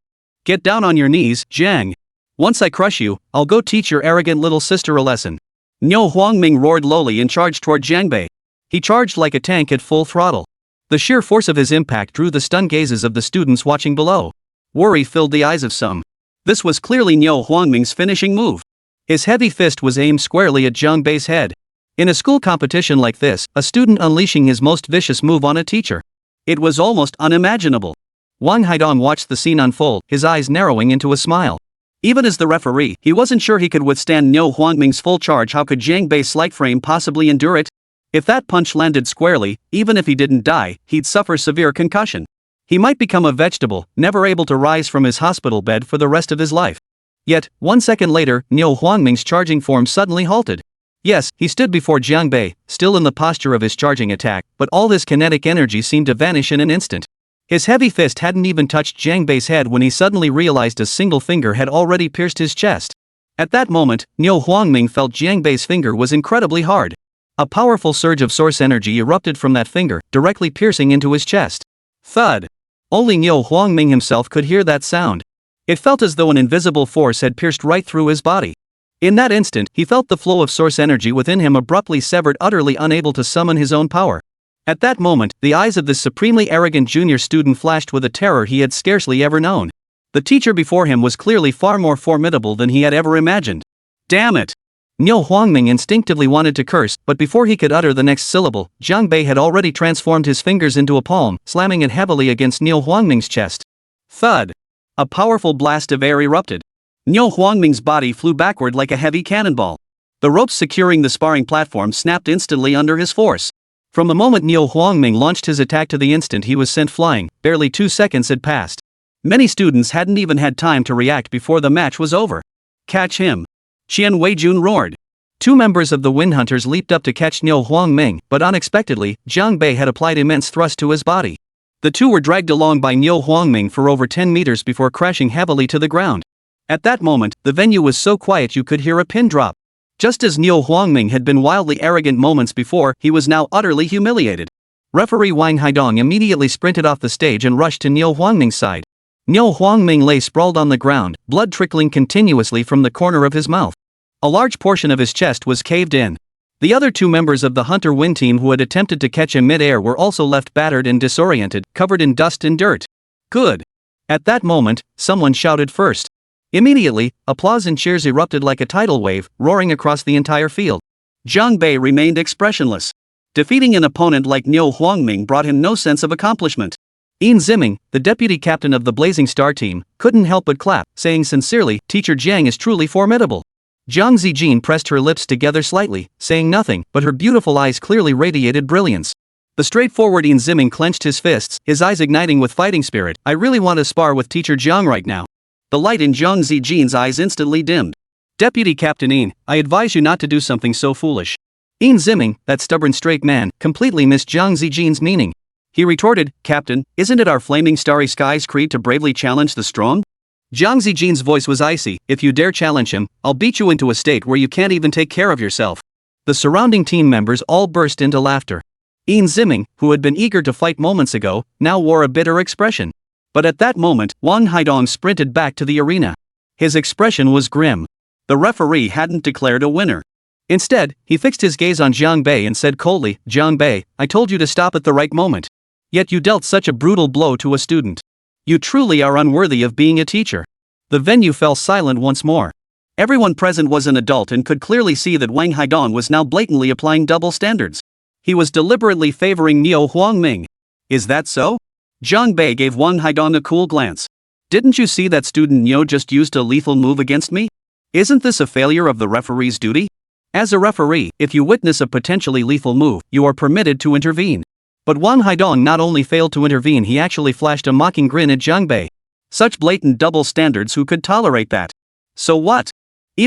"Get down on your knees, Jiang. Once I crush you, I'll go teach your arrogant little sister a lesson." Niu Huangming roared lowly and charged toward Jiang Bei. He charged like a tank at full throttle. The sheer force of his impact drew the stunned gazes of the students watching below. Worry filled the eyes of some. This was clearly Niu Huangming's finishing move. His heavy fist was aimed squarely at Jiang Bei's head. In a school competition like this, a student unleashing his most vicious move on a teacher. It was almost unimaginable. Wang Haidong watched the scene unfold, his eyes narrowing into a smile. Even as the referee, he wasn't sure he could withstand Niu Huangming's full charge. How could Jiang Bei's slight frame possibly endure it? If that punch landed squarely, even if he didn't die, he'd suffer severe concussion. He might become a vegetable, never able to rise from his hospital bed for the rest of his life. Yet, 1 second later, Niu Huangming's charging form suddenly halted. Yes, he stood before Jiang Bei, still in the posture of his charging attack, but all his kinetic energy seemed to vanish in an instant. His heavy fist hadn't even touched Jiang Bei's head when he suddenly realized a single finger had already pierced his chest. At that moment, Niu Huangming felt Jiang Bei's finger was incredibly hard. A powerful surge of source energy erupted from that finger, directly piercing into his chest. Thud! Only Niu Huangming himself could hear that sound. It felt as though an invisible force had pierced right through his body. In that instant, he felt the flow of source energy within him abruptly severed, utterly unable to summon his own power. At that moment, the eyes of this supremely arrogant junior student flashed with a terror he had scarcely ever known. The teacher before him was clearly far more formidable than he had ever imagined. Damn it! Niu Huangming instinctively wanted to curse, but before he could utter the next syllable, Jiang Bei had already transformed his fingers into a palm, slamming it heavily against Niu Huangming's chest. Thud! A powerful blast of air erupted. Niu Huangming's body flew backward like a heavy cannonball. The ropes securing the sparring platform snapped instantly under his force. From the moment Niu Huangming launched his attack to the instant he was sent flying, barely 2 seconds had passed. Many students hadn't even had time to react before the match was over. "Catch him!" Qian Weijun roared. 2 members of the Wind Hunters leaped up to catch Niu Huangming, but unexpectedly, Jiang Bei had applied immense thrust to his body. The two were dragged along by Niu Huangming for over 10 meters before crashing heavily to the ground. At that moment, the venue was so quiet you could hear a pin drop. Just as Niu Huangming had been wildly arrogant moments before, he was now utterly humiliated. Referee Wang Haidong immediately sprinted off the stage and rushed to Niu Huangming's side. Niu Huangming lay sprawled on the ground, blood trickling continuously from the corner of his mouth. A large portion of his chest was caved in. The other 2 members of the Hunter Wind team who had attempted to catch him mid-air were also left battered and disoriented, covered in dust and dirt. Good! At that moment, someone shouted first. Immediately, applause and cheers erupted like a tidal wave, roaring across the entire field. Jiang Bei remained expressionless. Defeating an opponent like Niu Huangming brought him no sense of accomplishment. Ziming, the deputy captain of the Blazing Star team, couldn't help but clap, saying sincerely, "Teacher Jiang is truly formidable." Jiang Zijin pressed her lips together slightly, saying nothing, but her beautiful eyes clearly radiated brilliance. The straightforward Ziming clenched his fists, his eyes igniting with fighting spirit. "I really want to spar with Teacher Jiang right now." The light in Jiang Zijin's eyes instantly dimmed. "Deputy Captain I advise you not to do something so foolish." Ziming, that stubborn straight man, completely missed Jiang Zijin's meaning. He retorted, "Captain, isn't it our flaming starry skies creed to bravely challenge the strong?" Jiang Zijin's voice was icy. "If you dare challenge him, I'll beat you into a state where you can't even take care of yourself." The surrounding team members all burst into laughter. Ian Zimming, who had been eager to fight moments ago, now wore a bitter expression. But at that moment, Wang Haidong sprinted back to the arena. His expression was grim. The referee hadn't declared a winner. Instead, he fixed his gaze on Jiang Bei and said coldly, "Jiang Bei, I told you to stop at the right moment. Yet you dealt such a brutal blow to a student. You truly are unworthy of being a teacher." The venue fell silent once more. Everyone present was an adult and could clearly see that Wang Haidong was now blatantly applying double standards. He was deliberately favoring Niu Huangming. "Is that so?" Jiang Bei gave Wang Haidong a cool glance. "Didn't you see that student Niu just used a lethal move against me? Isn't this a failure of the referee's duty? As a referee, if you witness a potentially lethal move, you are permitted to intervene." But Wang Haidong not only failed to intervene, he actually flashed a mocking grin at Jiang Bei. Such blatant double standards, who could tolerate that? "So what?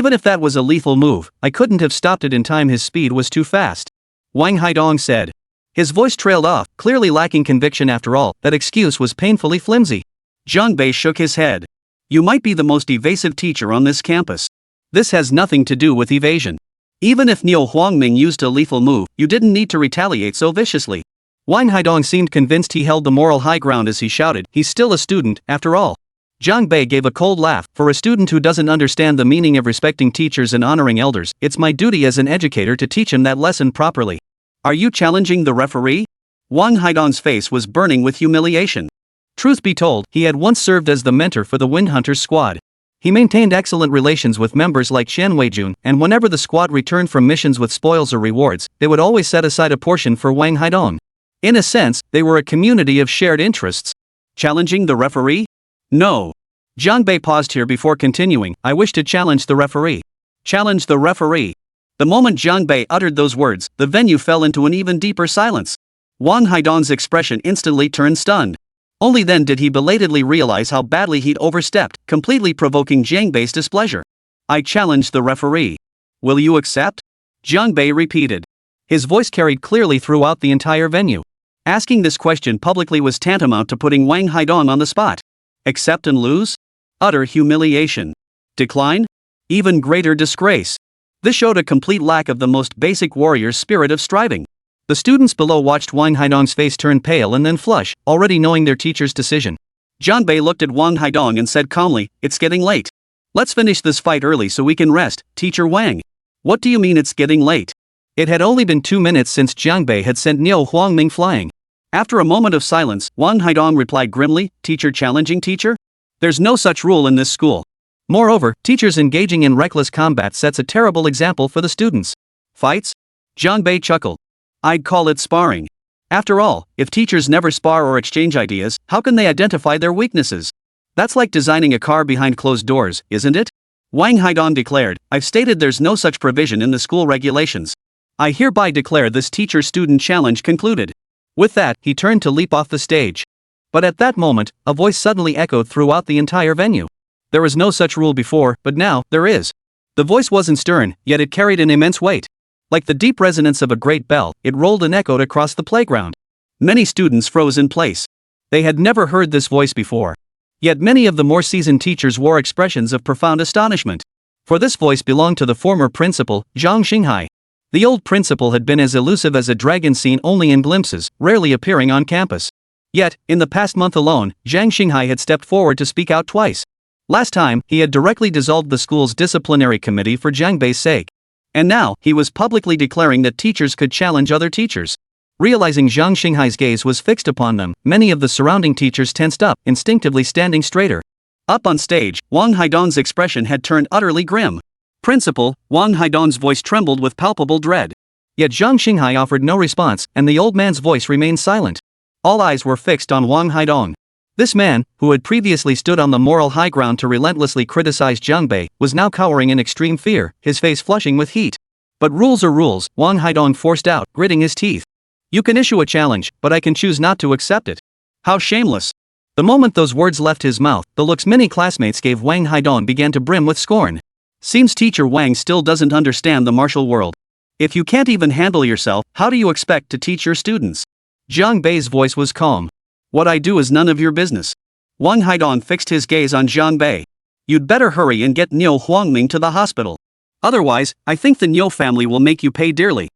Even if that was a lethal move, I couldn't have stopped it in time, his speed was too fast," Wang Haidong said. His voice trailed off, clearly lacking conviction. After all, that excuse was painfully flimsy. Jiang Bei shook his head. "You might be the most evasive teacher on this campus. This has nothing to do with evasion. Even if Niu Huangming used a lethal move, you didn't need to retaliate so viciously." Wang Haidong seemed convinced he held the moral high ground as he shouted, "He's still a student, after all." Jiang Bei gave a cold laugh. "For a student who doesn't understand the meaning of respecting teachers and honoring elders, it's my duty as an educator to teach him that lesson properly." "Are you challenging the referee?" Wang Haidong's face was burning with humiliation. Truth be told, he had once served as the mentor for the Wind Hunters squad. He maintained excellent relations with members like Chen Weijun, and whenever the squad returned from missions with spoils or rewards, they would always set aside a portion for Wang Haidong. In a sense, they were a community of shared interests. Challenging the referee? No. Jiang Bei paused here before continuing, "I wish to challenge the referee." Challenge the referee. The moment Jiang Bei uttered those words, the venue fell into an even deeper silence. Wang Haidong's expression instantly turned stunned. Only then did he belatedly realize how badly he'd overstepped, completely provoking Jiang Bei's displeasure. "I challenge the referee. Will you accept?" Jiang Bei repeated. His voice carried clearly throughout the entire venue. Asking this question publicly was tantamount to putting Wang Haidong on the spot. Accept and lose? Utter humiliation. Decline? Even greater disgrace. This showed a complete lack of the most basic warrior's spirit of striving. The students below watched Wang Haidong's face turn pale and then flush, already knowing their teacher's decision. Jiang Bei looked at Wang Haidong and said calmly, "It's getting late. Let's finish this fight early so we can rest, Teacher Wang." "What do you mean it's getting late?" It had only been 2 minutes since Jiang Bei had sent Niu Huangming flying. After a moment of silence, Wang Haidong replied grimly, "Teacher challenging teacher? There's no such rule in this school. Moreover, teachers engaging in reckless combat sets a terrible example for the students." "Fights?" Jiang Bei chuckled. "I'd call it sparring. After all, if teachers never spar or exchange ideas, how can they identify their weaknesses? That's like designing a car behind closed doors, isn't it?" Wang Haidong declared, "I've stated there's no such provision in the school regulations. I hereby declare this teacher-student challenge concluded." With that, he turned to leap off the stage. But at that moment, a voice suddenly echoed throughout the entire venue. There was no such rule before, but now, there is. The voice wasn't stern, yet it carried an immense weight. Like the deep resonance of a great bell, it rolled and echoed across the playground. Many students froze in place. They had never heard this voice before. Yet many of the more seasoned teachers wore expressions of profound astonishment. For this voice belonged to the former principal, Zhang Xinghai. The old principal had been as elusive as a dragon seen only in glimpses, rarely appearing on campus. Yet, in the past month alone, Zhang Xinghai had stepped forward to speak out twice. Last time, he had directly dissolved the school's disciplinary committee for Jiang Bei's sake. And now, he was publicly declaring that teachers could challenge other teachers. Realizing Zhang Xinghai's gaze was fixed upon them, many of the surrounding teachers tensed up, instinctively standing straighter. Up on stage, Wang Haidong's expression had turned utterly grim. "Principal," Wang Haidong's voice trembled with palpable dread. Yet Zhang Xinghai offered no response, and the old man's voice remained silent. All eyes were fixed on Wang Haidong. This man, who had previously stood on the moral high ground to relentlessly criticize Jiang Bei, was now cowering in extreme fear, his face flushing with heat. "But rules are rules," Wang Haidong forced out, gritting his teeth. "You can issue a challenge, but I can choose not to accept it." How shameless. The moment those words left his mouth, the looks many classmates gave Wang Haidong began to brim with scorn. Seems Teacher Wang still doesn't understand the martial world. If you can't even handle yourself, how do you expect to teach your students? Jiang Bei's voice was calm. "What I do is none of your business." Wang Haidong fixed his gaze on Jiang Bei. "You'd better hurry and get Niu Huangming to the hospital. Otherwise, I think the Nyo family will make you pay dearly.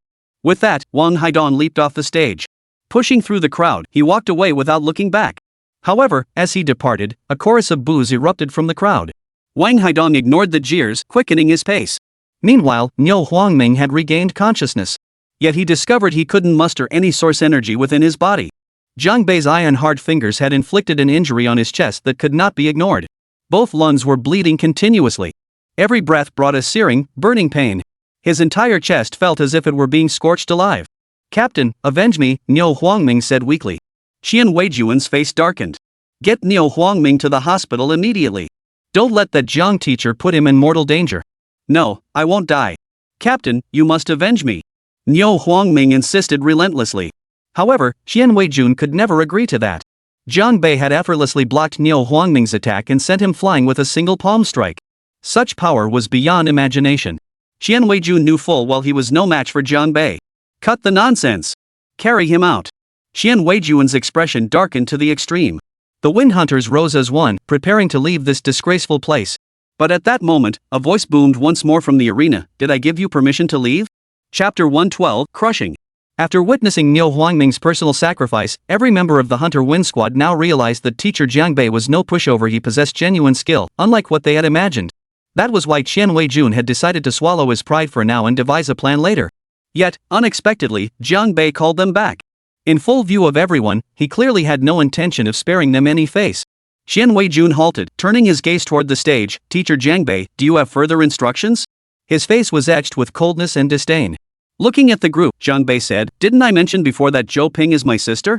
With that, Wang Haidong leaped off the stage. Pushing through the crowd, he walked away without looking back. However, as he departed, a chorus of boos erupted from the crowd. Wang Haidong ignored the jeers, quickening his pace. Meanwhile, Niu Huangming had regained consciousness. Yet he discovered he couldn't muster any source energy within his body. Jiang Bei's iron-hard fingers had inflicted an injury on his chest that could not be ignored. Both lungs were bleeding continuously. Every breath brought a searing, burning pain. His entire chest felt as if it were being scorched alive. "Captain, avenge me," Niu Huangming said weakly. Qian Weijuan's face darkened. "Get Niu Huangming to the hospital immediately. Don't let that Jiang teacher put him in mortal danger." "No, I won't die. Captain, you must avenge me," Niu Huangming insisted relentlessly. However, Qian Weijun could never agree to that. Jiang Bei had effortlessly blocked Niu Huangming's attack and sent him flying with a single palm strike. Such power was beyond imagination. Qian Weijun knew full well he was no match for Jiang Bei. "Cut the nonsense. Carry him out." Qian Weijun's expression darkened to the extreme. The Wind Hunters rose as one, preparing to leave this disgraceful place. But at that moment, a voice boomed once more from the arena. "Did I give you permission to leave?" Chapter 112, Crushing. After witnessing Niu Huangming's personal sacrifice, every member of the Hunter Wind Squad now realized that teacher Jiang Bei was no pushover. He possessed genuine skill, unlike what they had imagined. That was why Qian Weijun had decided to swallow his pride for now and devise a plan later. Yet, unexpectedly, Jiang Bei called them back. In full view of everyone, he clearly had no intention of sparing them any face. Qian Weijun halted, turning his gaze toward the stage. "Teacher Jiang Bei, do you have further instructions?" His face was etched with coldness and disdain. Looking at the group, Jiang Bei said, "Didn't I mention before that Zhou Ping is my sister?"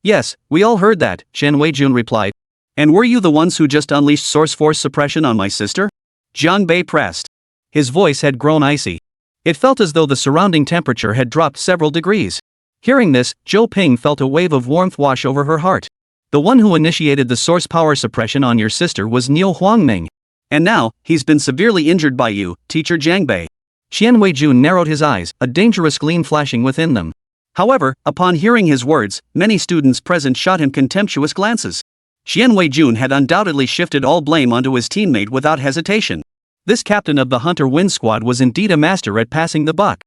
"Yes, we all heard that," Qian Weijun replied. "And were you the ones who just unleashed source force suppression on my sister?" Jiang Bei pressed. His voice had grown icy. It felt as though the surrounding temperature had dropped several degrees. Hearing this, Zhou Ping felt a wave of warmth wash over her heart. The one who initiated the source power suppression on your sister was Niu Huangming. And now, he's been severely injured by you, teacher Jiang Bei. Qian Weijun narrowed his eyes, a dangerous gleam flashing within them. However, upon hearing his words, many students present shot him contemptuous glances. Qian Weijun had undoubtedly shifted all blame onto his teammate without hesitation. This captain of the Hunter Wind Squad was indeed a master at passing the buck.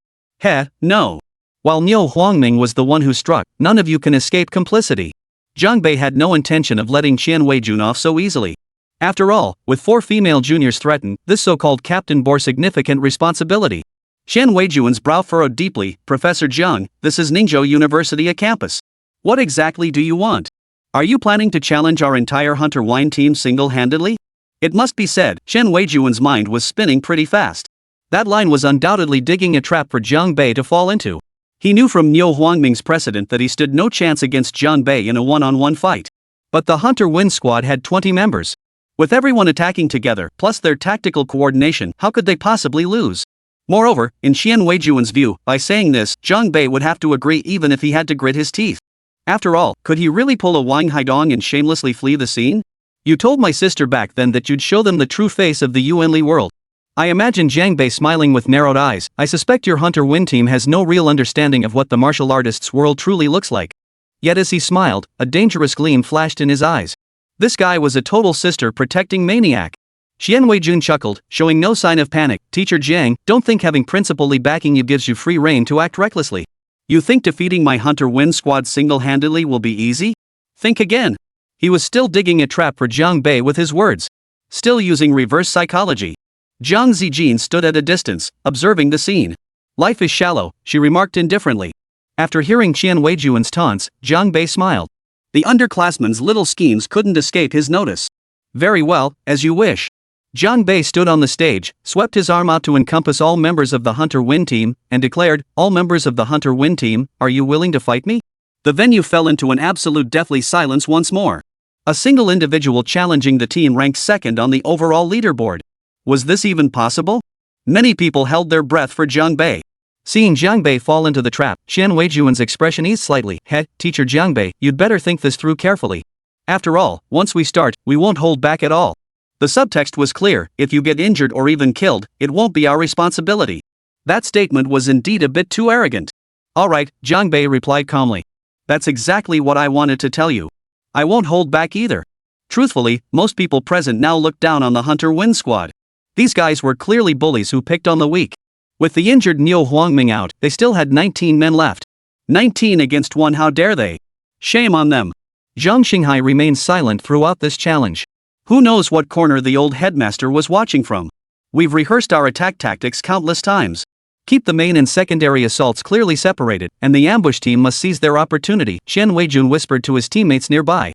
No. While Niu Huangming was the one who struck, none of you can escape complicity. Jiang Bei had no intention of letting Qian Weijun off so easily. After all, with 4 female juniors threatened, this so-called captain bore significant responsibility. Qian Weijun's brow furrowed deeply. "Professor Jiang, this is Ningzhou University a campus. What exactly do you want? Are you planning to challenge our entire Hunter Wine team single-handedly?" It must be said, Qian Weijun's mind was spinning pretty fast. That line was undoubtedly digging a trap for Jiang Bei to fall into. He knew from Niu Huangming's precedent that he stood no chance against Jiang Bei in a one-on-one fight. But the Hunter Wind Squad had 20 members. With everyone attacking together, plus their tactical coordination, how could they possibly lose? Moreover, in Qian Weijun's view, by saying this, Jiang Bei would have to agree even if he had to grit his teeth. After all, could he really pull a Wang Haidong and shamelessly flee the scene? "You told my sister back then that you'd show them the true face of the Yuanli world." I imagine Jiang Bei smiling with narrowed eyes. "I suspect your Hunter Wind team has no real understanding of what the martial artist's world truly looks like." Yet as he smiled, a dangerous gleam flashed in his eyes. This guy was a total sister-protecting maniac. Qian Weijun chuckled, showing no sign of panic. "Teacher Jiang, don't think having principally backing you gives you free rein to act recklessly. You think defeating my Hunter Wind Squad single-handedly will be easy? Think again." He was still digging a trap for Jiang Bei with his words. Still using reverse psychology. Zhang Zijin stood at a distance, observing the scene. "Life is shallow," she remarked indifferently. After hearing Qian Weijun's taunts, Jiang Bei smiled. The underclassman's little schemes couldn't escape his notice. "Very well, as you wish." Jiang Bei stood on the stage, swept his arm out to encompass all members of the Hunter Wind team, and declared, "All members of the Hunter Wind team, are you willing to fight me?" The venue fell into an absolute deathly silence once more. A single individual challenging the team ranked second on the overall leaderboard. Was this even possible? Many people held their breath for Jiang Bei. Seeing Jiang Bei fall into the trap, Qian Weijun's expression eased slightly. Teacher Jiang Bei, you'd better think this through carefully. After all, once we start, we won't hold back at all." The subtext was clear: if you get injured or even killed, it won't be our responsibility. That statement was indeed a bit too arrogant. "All right," Jiang Bei replied calmly. "That's exactly what I wanted to tell you. I won't hold back either." Truthfully, most people present now looked down on the Hunter Wind Squad. These guys were clearly bullies who picked on the weak. With the injured Niu Huangming out, they still had 19 men left. 19 against 1, how dare they? Shame on them. Zhang Xinghai remained silent throughout this challenge. Who knows what corner the old headmaster was watching from? We've rehearsed our attack tactics countless times. Keep the main and secondary assaults clearly separated, and the ambush team must seize their opportunity, Qian Weijun whispered to his teammates nearby.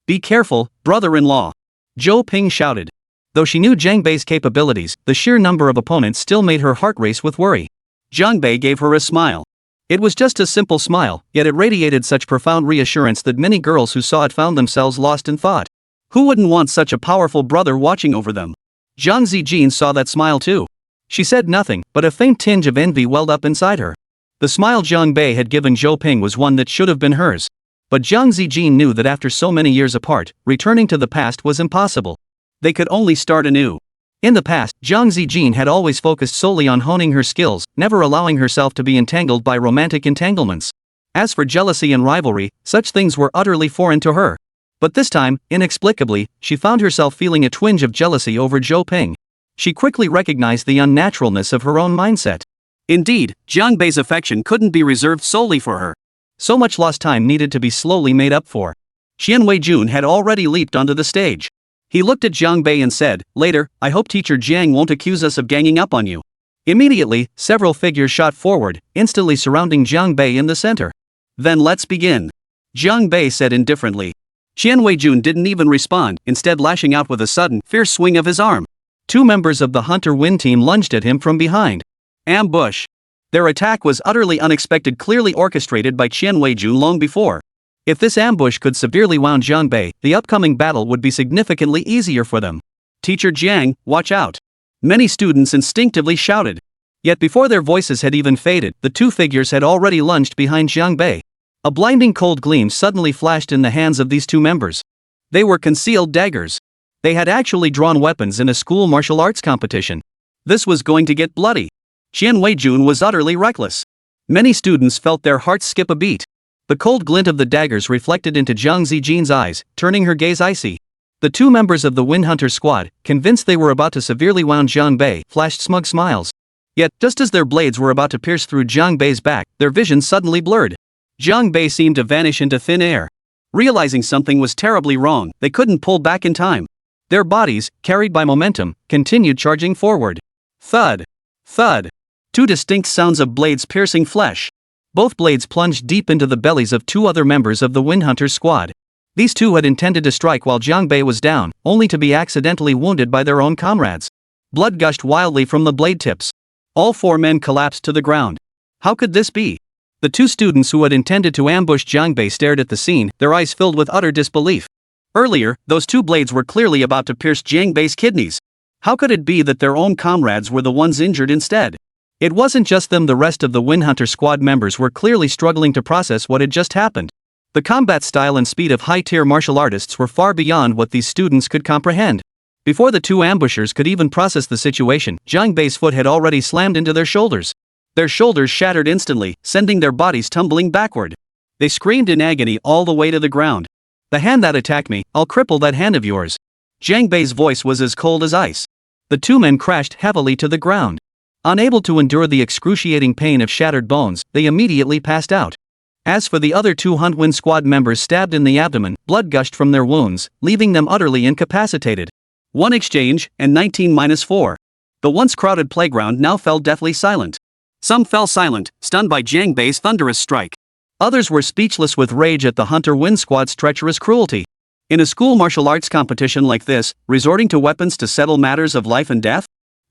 Be careful, brother-in-law. Zhou Ping shouted. Though she knew Jiang Bei's capabilities, the sheer number of opponents still made her heart race with worry. Jiang Bei gave her a smile. It was just a simple smile, yet it radiated such profound reassurance that many girls who saw it found themselves lost in thought. Who wouldn't want such a powerful brother watching over them? Zhang Zijin saw that smile too. She said nothing, but a faint tinge of envy welled up inside her. The smile Jiang Bei had given Zhou Ping was one that should have been hers. But Zhang Zijin knew that after so many years apart, returning to the past was impossible. They could only start anew. In the past, Zhang Zijin had always focused solely on honing her skills, never allowing herself to be entangled by romantic entanglements. As for jealousy and rivalry, such things were utterly foreign to her. But this time, inexplicably, she found herself feeling a twinge of jealousy over Zhou Ping. She quickly recognized the unnaturalness of her own mindset. Indeed, Jiang Bei's affection couldn't be reserved solely for her. So much lost time needed to be slowly made up for. Qian Weijun had already leaped onto the stage. He looked at Jiang Bei and said, "Later, I hope Teacher Jiang won't accuse us of ganging up on you." Immediately, several figures shot forward, instantly surrounding Jiang Bei in the center. "Then let's begin," Jiang Bei said indifferently. Qian Weijun didn't even respond, instead lashing out with a sudden, fierce swing of his arm. 2 members of the Hunter Win team lunged at him from behind. Ambush. Their attack was utterly unexpected, clearly orchestrated by Qian Weijun long before. If this ambush could severely wound Jiang Bei, the upcoming battle would be significantly easier for them. "Teacher Jiang, watch out!" Many students instinctively shouted. Yet before their voices had even faded, the 2 figures had already lunged behind Jiang Bei. A blinding cold gleam suddenly flashed in the hands of these 2 members. They were concealed daggers. They had actually drawn weapons in a school martial arts competition. This was going to get bloody. Qian Weijun was utterly reckless. Many students felt their hearts skip a beat. The cold glint of the daggers reflected into Zhang Zijin's eyes, turning her gaze icy. The 2 members of the Wind Hunter squad, convinced they were about to severely wound Jiang Bei, flashed smug smiles. Yet, just as their blades were about to pierce through Jiang Bei's back, their vision suddenly blurred. Jiang Bei seemed to vanish into thin air. Realizing something was terribly wrong, they couldn't pull back in time. Their bodies, carried by momentum, continued charging forward. Thud! Thud! 2 distinct sounds of blades piercing flesh. Both blades plunged deep into the bellies of 2 other members of the Wind Hunter squad. These 2 had intended to strike while Jiang Bei was down, only to be accidentally wounded by their own comrades. Blood gushed wildly from the blade tips. All 4 men collapsed to the ground. How could this be? The 2 students who had intended to ambush Jiang Bei stared at the scene, their eyes filled with utter disbelief. Earlier, those 2 blades were clearly about to pierce Jiang Bei's kidneys. How could it be that their own comrades were the ones injured instead? It wasn't just them, the rest of the Wind Hunter squad members were clearly struggling to process what had just happened. The combat style and speed of high-tier martial artists were far beyond what these students could comprehend. Before the 2 ambushers could even process the situation, Jiang Bei's foot had already slammed into their shoulders. Their shoulders shattered instantly, sending their bodies tumbling backward. They screamed in agony all the way to the ground. "The hand that attacked me, I'll cripple that hand of yours." Jiang Bei's voice was as cold as ice. The 2 men crashed heavily to the ground. Unable to endure the excruciating pain of shattered bones, they immediately passed out. As for the other 2 Huntwin squad members stabbed in the abdomen, blood gushed from their wounds, leaving them utterly incapacitated. 1 exchange, and 19-4. The once crowded playground now fell deathly silent. Some fell silent, stunned by Jiang Bei's thunderous strike. Others were speechless with rage at the Hunter Wind squad's treacherous cruelty. In a school martial arts competition like this, resorting to weapons to settle matters of life and death?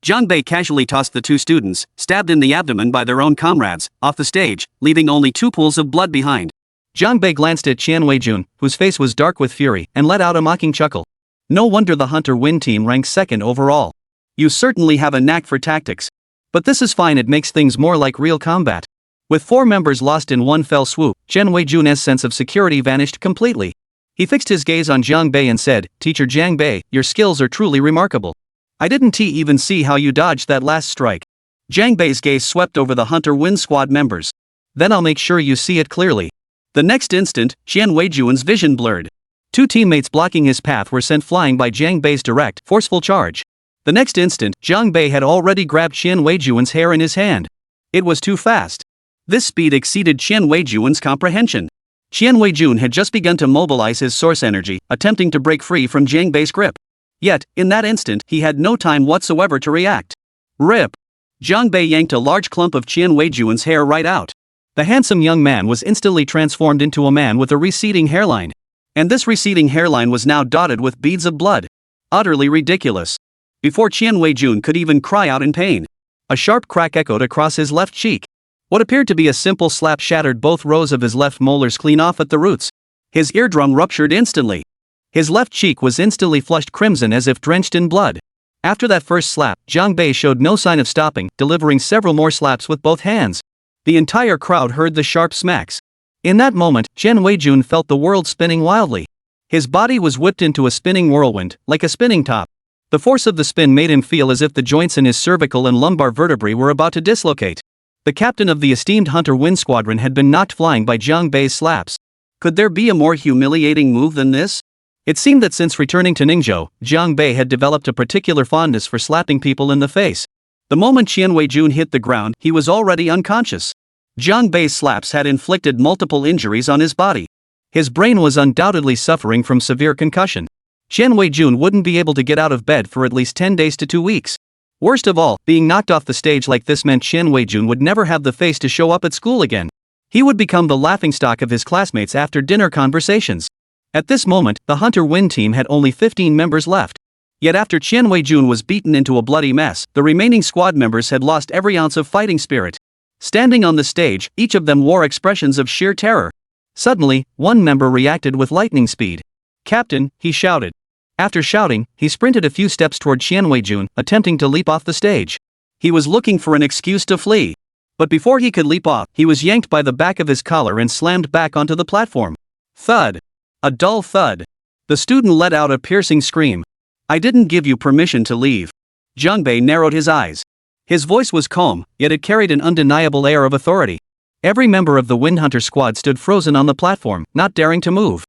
Jiang Bei casually tossed the 2 students, stabbed in the abdomen by their own comrades, off the stage, leaving only 2 pools of blood behind. Jiang Bei glanced at Qian Weijun, whose face was dark with fury, and let out a mocking chuckle. No wonder the Hunter Wind team ranks 2nd overall. You certainly have a knack for tactics. But this is fine, it makes things more like real combat. With 4 members lost in one fell swoop, Qian Weijun's sense of security vanished completely. He fixed his gaze on Jiang Bei and said, "Teacher Jiang Bei, your skills are truly remarkable. I didn't even see how you dodged that last strike." Jiang Bei's gaze swept over the Hunter Wind squad members. "Then I'll make sure you see it clearly." The next instant, Qian Weijun's vision blurred. 2 teammates blocking his path were sent flying by Jiang Bei's direct, forceful charge. The next instant, Jiang Bei had already grabbed Qian Weijuan's hair in his hand. It was too fast. This speed exceeded Qian Weijuan's comprehension. Qian Weijun had just begun to mobilize his source energy, attempting to break free from Jiang Bei's grip. Yet, in that instant, he had no time whatsoever to react. Rip! Jiang Bei yanked a large clump of Qian Weijuan's hair right out. The handsome young man was instantly transformed into a man with a receding hairline. And this receding hairline was now dotted with beads of blood. Utterly ridiculous. Before Qian Weijun could even cry out in pain, a sharp crack echoed across his left cheek. What appeared to be a simple slap shattered both rows of his left molars clean off at the roots. His eardrum ruptured instantly. His left cheek was instantly flushed crimson as if drenched in blood. After that first slap, Jiang Bei showed no sign of stopping, delivering several more slaps with both hands. The entire crowd heard the sharp smacks. In that moment, Qian Weijun felt the world spinning wildly. His body was whipped into a spinning whirlwind, like a spinning top. The force of the spin made him feel as if the joints in his cervical and lumbar vertebrae were about to dislocate. The captain of the esteemed Hunter Wind Squadron had been knocked flying by Jiang Bei's slaps. Could there be a more humiliating move than this? It seemed that since returning to Ningzhou, Jiang Bei had developed a particular fondness for slapping people in the face. The moment Qian Weijun hit the ground, he was already unconscious. Jiang Bei's slaps had inflicted multiple injuries on his body. His brain was undoubtedly suffering from severe concussion. Qian Weijun wouldn't be able to get out of bed for at least 10 days to 2 weeks. Worst of all, being knocked off the stage like this meant Qian Weijun would never have the face to show up at school again. He would become the laughingstock of his classmates after dinner conversations. At this moment, the Hunter Wind team had only 15 members left. Yet after Qian Weijun was beaten into a bloody mess, the remaining squad members had lost every ounce of fighting spirit. Standing on the stage, each of them wore expressions of sheer terror. Suddenly, one member reacted with lightning speed. "Captain," he shouted. After shouting, he sprinted a few steps toward Qian Weijun, attempting to leap off the stage. He was looking for an excuse to flee. But before he could leap off, he was yanked by the back of his collar and slammed back onto the platform. Thud. A dull thud. The student let out a piercing scream. "I didn't give you permission to leave." Jiang Bei narrowed his eyes. His voice was calm, yet it carried an undeniable air of authority. Every member of the Windhunter squad stood frozen on the platform, not daring to move.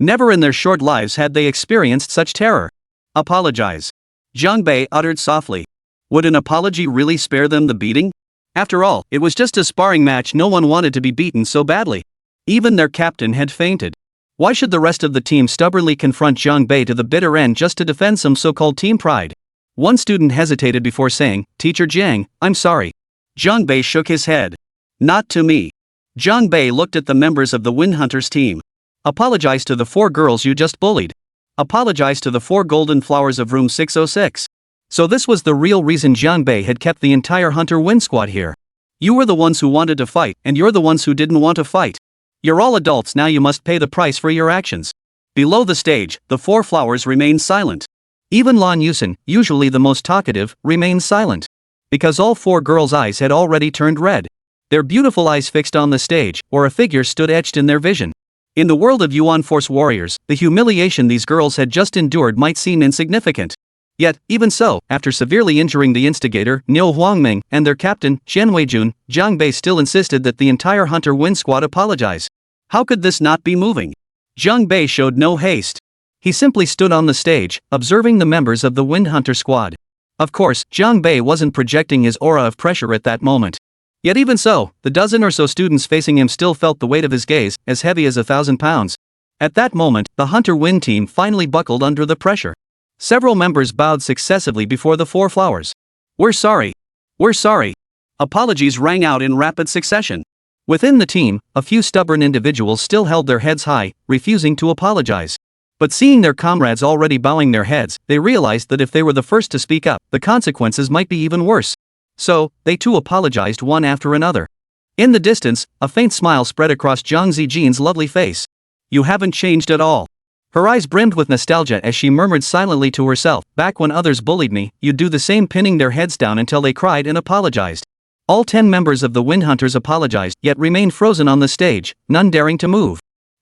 Never in their short lives had they experienced such terror. "Apologize," Jiang Bei uttered softly. Would an apology really spare them the beating? After all, it was just a sparring match. No one wanted to be beaten so badly. Even their captain had fainted. Why should the rest of the team stubbornly confront Jiang Bei to the bitter end just to defend some so-called team pride? One student hesitated before saying, "Teacher Jiang, I'm sorry." Jiang Bei shook his head. "Not to me." Jiang Bei looked at the members of the Windhunters team. "Apologize to the 4 girls you just bullied. Apologize to the 4 golden flowers of room 606. So this was the real reason Jiang Bei had kept the entire Hunter Wind squad here. You were the ones who wanted to fight, and you're the ones who didn't want to fight. You're all adults now, you must pay the price for your actions." Below the stage, the 4 flowers remained silent. Even Lan Yusen, usually the most talkative, remained silent. Because all 4 girls' eyes had already turned red. Their beautiful eyes fixed on the stage, where a figure stood etched in their vision. In the world of Yuan Force warriors, the humiliation these girls had just endured might seem insignificant. Yet, even so, after severely injuring the instigator, Niu Huangming, and their captain, Qian Weijun, Jiang Bei still insisted that the entire Hunter Wind squad apologize. How could this not be moving? Jiang Bei showed no haste. He simply stood on the stage, observing the members of the Wind Hunter squad. Of course, Jiang Bei wasn't projecting his aura of pressure at that moment. Yet even so, the dozen or so students facing him still felt the weight of his gaze, as heavy as 1,000 pounds. At that moment, the Hunter Wind team finally buckled under the pressure. Several members bowed successively before the 4 flowers. "We're sorry. We're sorry." Apologies rang out in rapid succession. Within the team, a few stubborn individuals still held their heads high, refusing to apologize. But seeing their comrades already bowing their heads, they realized that if they were the first to speak up, the consequences might be even worse. So, they too apologized one after another. In the distance, a faint smile spread across Zhang Zijin's lovely face. "You haven't changed at all." Her eyes brimmed with nostalgia as she murmured silently to herself, "Back when others bullied me, you'd do the same, pinning their heads down until they cried and apologized." All 10 members of the Windhunters apologized, yet remained frozen on the stage, none daring to move.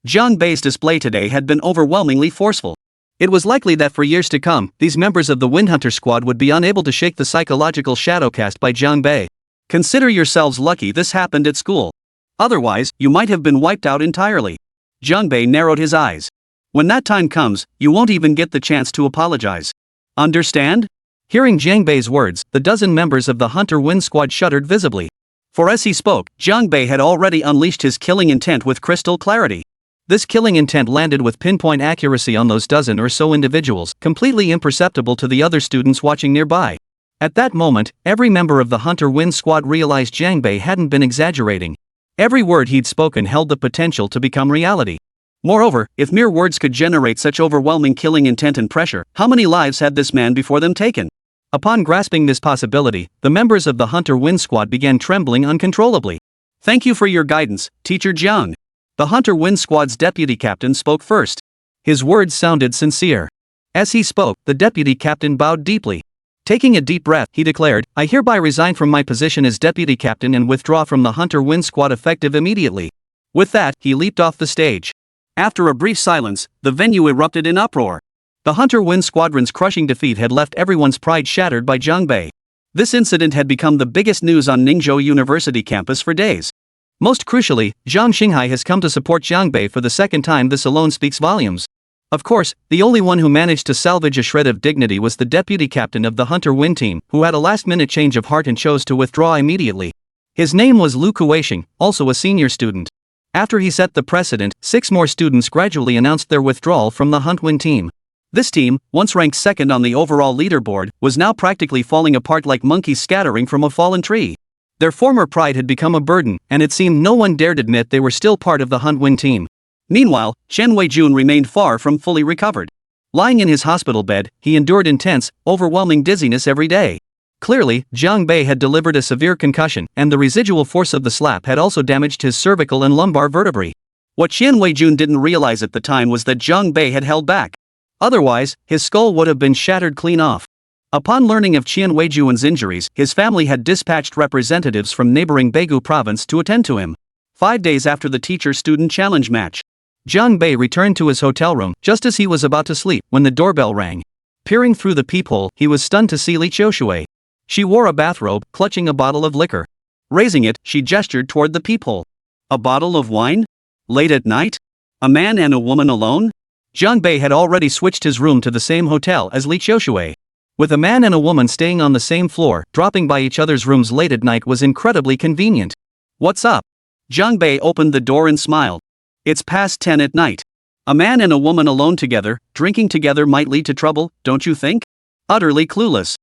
Jiang Bei's display today had been overwhelmingly forceful. It was likely that for years to come, these members of the Windhunter squad would be unable to shake the psychological shadow cast by Jiang Bei. Consider yourselves lucky this happened at school. Otherwise, you might have been wiped out entirely. Jiang Bei narrowed his eyes. When that time comes, you won't even get the chance to apologize. Understand? Hearing Jiang Bei's words, the dozen members of the Hunter Wind Squad shuddered visibly. For as he spoke, Jiang Bei had already unleashed his killing intent with crystal clarity. This killing intent landed with pinpoint accuracy on those dozen or so individuals, completely imperceptible to the other students watching nearby. At that moment, every member of the Hunter Wind Squad realized Jiang Bei hadn't been exaggerating. Every word he'd spoken held the potential to become reality. Moreover, if mere words could generate such overwhelming killing intent and pressure, how many lives had this man before them taken? Upon grasping this possibility, the members of the Hunter Wind Squad began trembling uncontrollably. "Thank you for your guidance, Teacher Jiang." The Hunter Wind Squad's deputy captain spoke first. His words sounded sincere. As he spoke, the deputy captain bowed deeply. Taking a deep breath, he declared, "I hereby resign from my position as deputy captain and withdraw from the Hunter Wind Squad effective immediately." With that, he leaped off the stage. After a brief silence, the venue erupted in uproar. The Hunter Wind Squadron's crushing defeat had left everyone's pride shattered by Jiang Bei. This incident had become the biggest news on Ningzhou University campus for days. Most crucially, Zhang Xinghai has come to support Jiang Bei for the second time. This alone speaks volumes. Of course, the only one who managed to salvage a shred of dignity was the deputy captain of the Hunter Wind team, who had a last-minute change of heart and chose to withdraw immediately. His name was Lu Kueixing, also a senior student. After he set the precedent, 6 more students gradually announced their withdrawal from the Hunt Wind team. This team, once ranked second on the overall leaderboard, was now practically falling apart like monkeys scattering from a fallen tree. Their former pride had become a burden, and it seemed no one dared admit they were still part of the Hunt Wind team. Meanwhile, Chen Weijun remained far from fully recovered. Lying in his hospital bed, he endured intense, overwhelming dizziness every day. Clearly, Jiang Bei had delivered a severe concussion, and the residual force of the slap had also damaged his cervical and lumbar vertebrae. What Chen Weijun didn't realize at the time was that Jiang Bei had held back. Otherwise, his skull would have been shattered clean off. Upon learning of Chen Weijun's injuries, his family had dispatched representatives from neighboring Begu province to attend to him. 5 days after the teacher-student challenge match, Jiang Bei returned to his hotel room just as he was about to sleep when the doorbell rang. Peering through the peephole, he was stunned to see Li Qiushui. She wore a bathrobe, clutching a bottle of liquor. Raising it, she gestured toward the peephole. A bottle of wine? Late at night? A man and a woman alone? Jiang Bei had already switched his room to the same hotel as Li Qiushui. With a man and a woman staying on the same floor, dropping by each other's rooms late at night was incredibly convenient. "What's up?" Jiang Bei opened the door and smiled. "It's past 10 at night. A man and a woman alone together, drinking together might lead to trouble, don't you think?" Utterly clueless,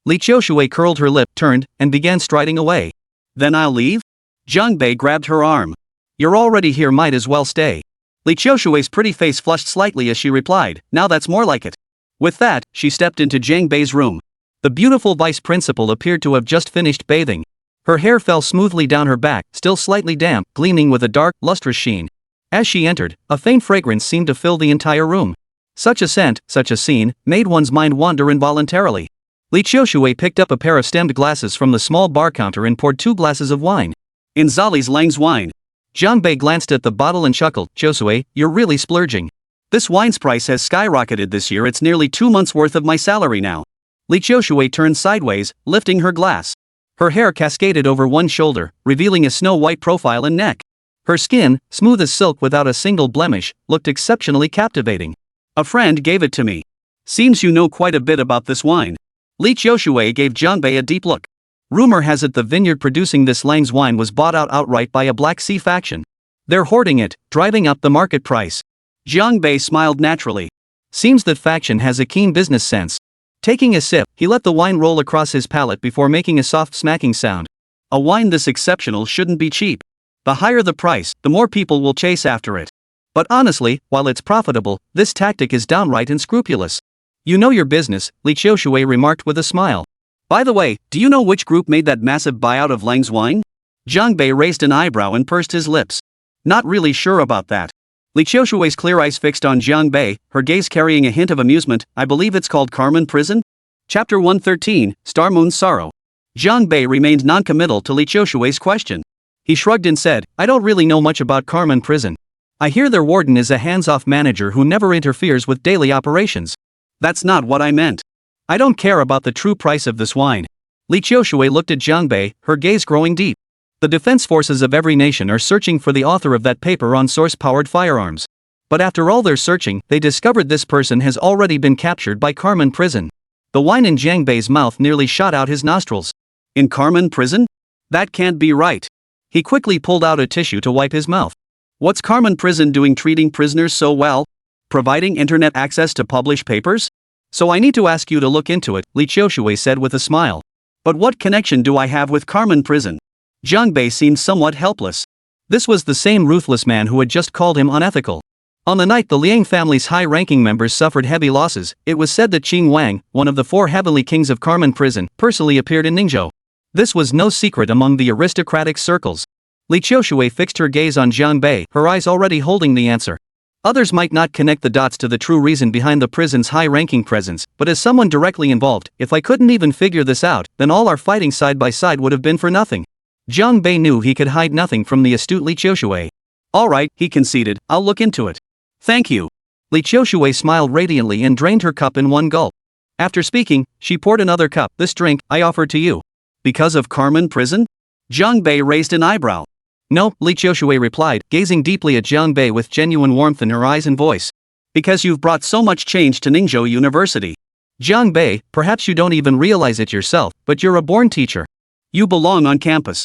Li Qiushui curled her lip, turned, and began striding away. "Then I'll leave?" Jiang Bei grabbed her arm. "You're already here, might as well stay." Li Qiushui's pretty face flushed slightly as she replied, "Now that's more like it." With that, she stepped into Jiang Bei's room. The beautiful vice principal appeared to have just finished bathing. Her hair fell smoothly down her back, still slightly damp, gleaming with a dark, lustrous sheen. As she entered, a faint fragrance seemed to fill the entire room. Such a scent, such a scene, made one's mind wander involuntarily. Li Qiushui picked up a pair of stemmed glasses from the small bar counter and poured 2 glasses of wine. "In Zali's Lang's wine." Jiang Bei glanced at the bottle and chuckled, "Qiushui, you're really splurging. This wine's price has skyrocketed this year. It's nearly 2 months' worth of my salary now." Li Qiushui turned sideways, lifting her glass. Her hair cascaded over one shoulder, revealing a snow-white profile and neck. Her skin, smooth as silk without a single blemish, looked exceptionally captivating. "A friend gave it to me. Seems you know quite a bit about this wine." Li Qiushui gave Jiang Bei a deep look. Rumor has it the vineyard producing this Lang's wine was bought out outright by a Black Sea faction. They're hoarding it, driving up the market price. Jiang Bei smiled naturally. Seems that faction has a keen business sense. Taking a sip, he let the wine roll across his palate before making a soft smacking sound. A wine this exceptional shouldn't be cheap. The higher the price, the more people will chase after it. But honestly, while it's profitable, this tactic is downright unscrupulous. "You know your business," Li Qiushui remarked with a smile. "By the way, do you know which group made that massive buyout of Lang's wine?" Jiang Bei raised an eyebrow and pursed his lips. "Not really sure about that." Li Qiushui's clear eyes fixed on Jiang Bei, her gaze carrying a hint of amusement. "I believe it's called Carmen Prison?" Chapter 113, Star Moon's Sorrow. Jiang Bei remained non-committal to Li Qiushui's question. He shrugged and said, "I don't really know much about Carmen Prison. I hear their warden is a hands-off manager who never interferes with daily operations." "That's not what I meant. I don't care about the true price of this wine." Li Qiushui looked at Jiang Bei, her gaze growing deep. "The defense forces of every nation are searching for the author of that paper on source-powered firearms. But after all their searching, they discovered this person has already been captured by Carmen Prison. The wine in Jiang Bei's mouth nearly shot out his nostrils. In Carmen prison? That can't be right. He quickly pulled out a tissue to wipe his mouth. What's Carmen prison doing treating prisoners so well? Providing internet access to publish papers? So I need to ask you to look into it, Li Qiushui said with a smile. But what connection do I have with Carmen prison? Jiang Bei seemed somewhat helpless. This was the same ruthless man who had just called him unethical. On the night the Liang family's high-ranking members suffered heavy losses, it was said that Qing Wang, one of the 4 heavenly kings of Carmen prison, personally appeared in Ningzhou. This was no secret among the aristocratic circles. Li Qiushui fixed her gaze on Jiang Bei, her eyes already holding the answer. Others might not connect the dots to the true reason behind the prison's high-ranking presence, but as someone directly involved, if I couldn't even figure this out, then all our fighting side by side would have been for nothing. Jiang Bei knew he could hide nothing from the astute Li Qiushui. All right, he conceded, I'll look into it. Thank you. Li Qiushui smiled radiantly and drained her cup in one gulp. After speaking, she poured another cup. This drink, I offer to you. Because of Carmen prison? Jiang Bei raised an eyebrow. No, Li Qiushui replied, gazing deeply at Jiang Bei with genuine warmth in her eyes and voice. Because you've brought so much change to Ningzhou University. Jiang Bei, perhaps you don't even realize it yourself, but you're a born teacher. You belong on campus.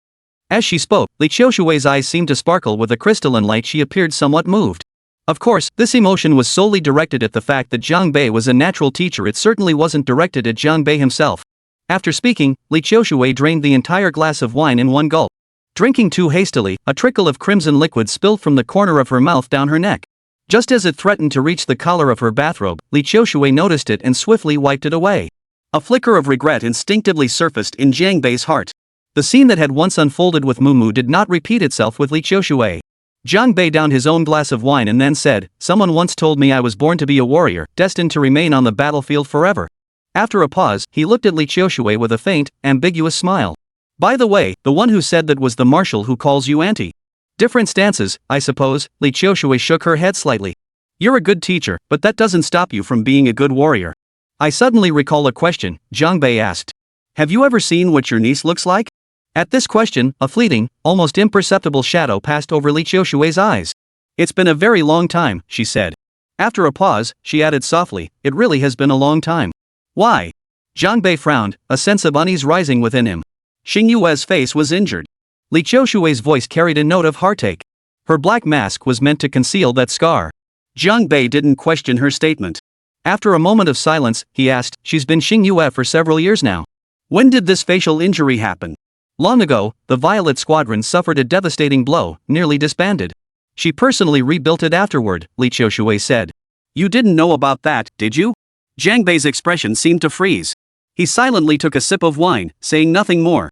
As she spoke, Li Qiushui's eyes seemed to sparkle with a crystalline light. She appeared somewhat moved. Of course, this emotion was solely directed at the fact that Jiang Bei was a natural teacher. It certainly wasn't directed at Jiang Bei himself. After speaking, Li Qiushui drained the entire glass of wine in one gulp. Drinking too hastily, a trickle of crimson liquid spilled from the corner of her mouth down her neck. Just as it threatened to reach the collar of her bathrobe, Li Qiushui noticed it and swiftly wiped it away. A flicker of regret instinctively surfaced in Jiang Bei's heart. The scene that had once unfolded with Mumu did not repeat itself with Li Qiushui. Jiang Bei downed his own glass of wine and then said, "Someone once told me I was born to be a warrior, destined to remain on the battlefield forever." After a pause, he looked at Li Qiushui with a faint, ambiguous smile. "By the way, the one who said that was the marshal who calls you auntie. Different stances, I suppose." Li Qiushui shook her head slightly. "You're a good teacher, but that doesn't stop you from being a good warrior." "I suddenly recall a question," Jiang Bei asked. "Have you ever seen what your niece looks like?" At this question, a fleeting, almost imperceptible shadow passed over Li Qiushui's eyes. "It's been a very long time," she said. After a pause, she added softly, "It really has been a long time." "Why?" Jiang Bei frowned, a sense of unease rising within him. Xing Yue's face was injured. Li Qiushui's voice carried a note of heartache. Her black mask was meant to conceal that scar. Jiang Bei didn't question her statement. After a moment of silence, he asked, "She's been Xing Yue for several years now. When did this facial injury happen?" "Long ago, the Violet Squadron suffered a devastating blow, nearly disbanded. She personally rebuilt it afterward," Li Qiushui said. "You didn't know about that, did you?" Jiang Bei's expression seemed to freeze. He silently took a sip of wine, saying nothing more.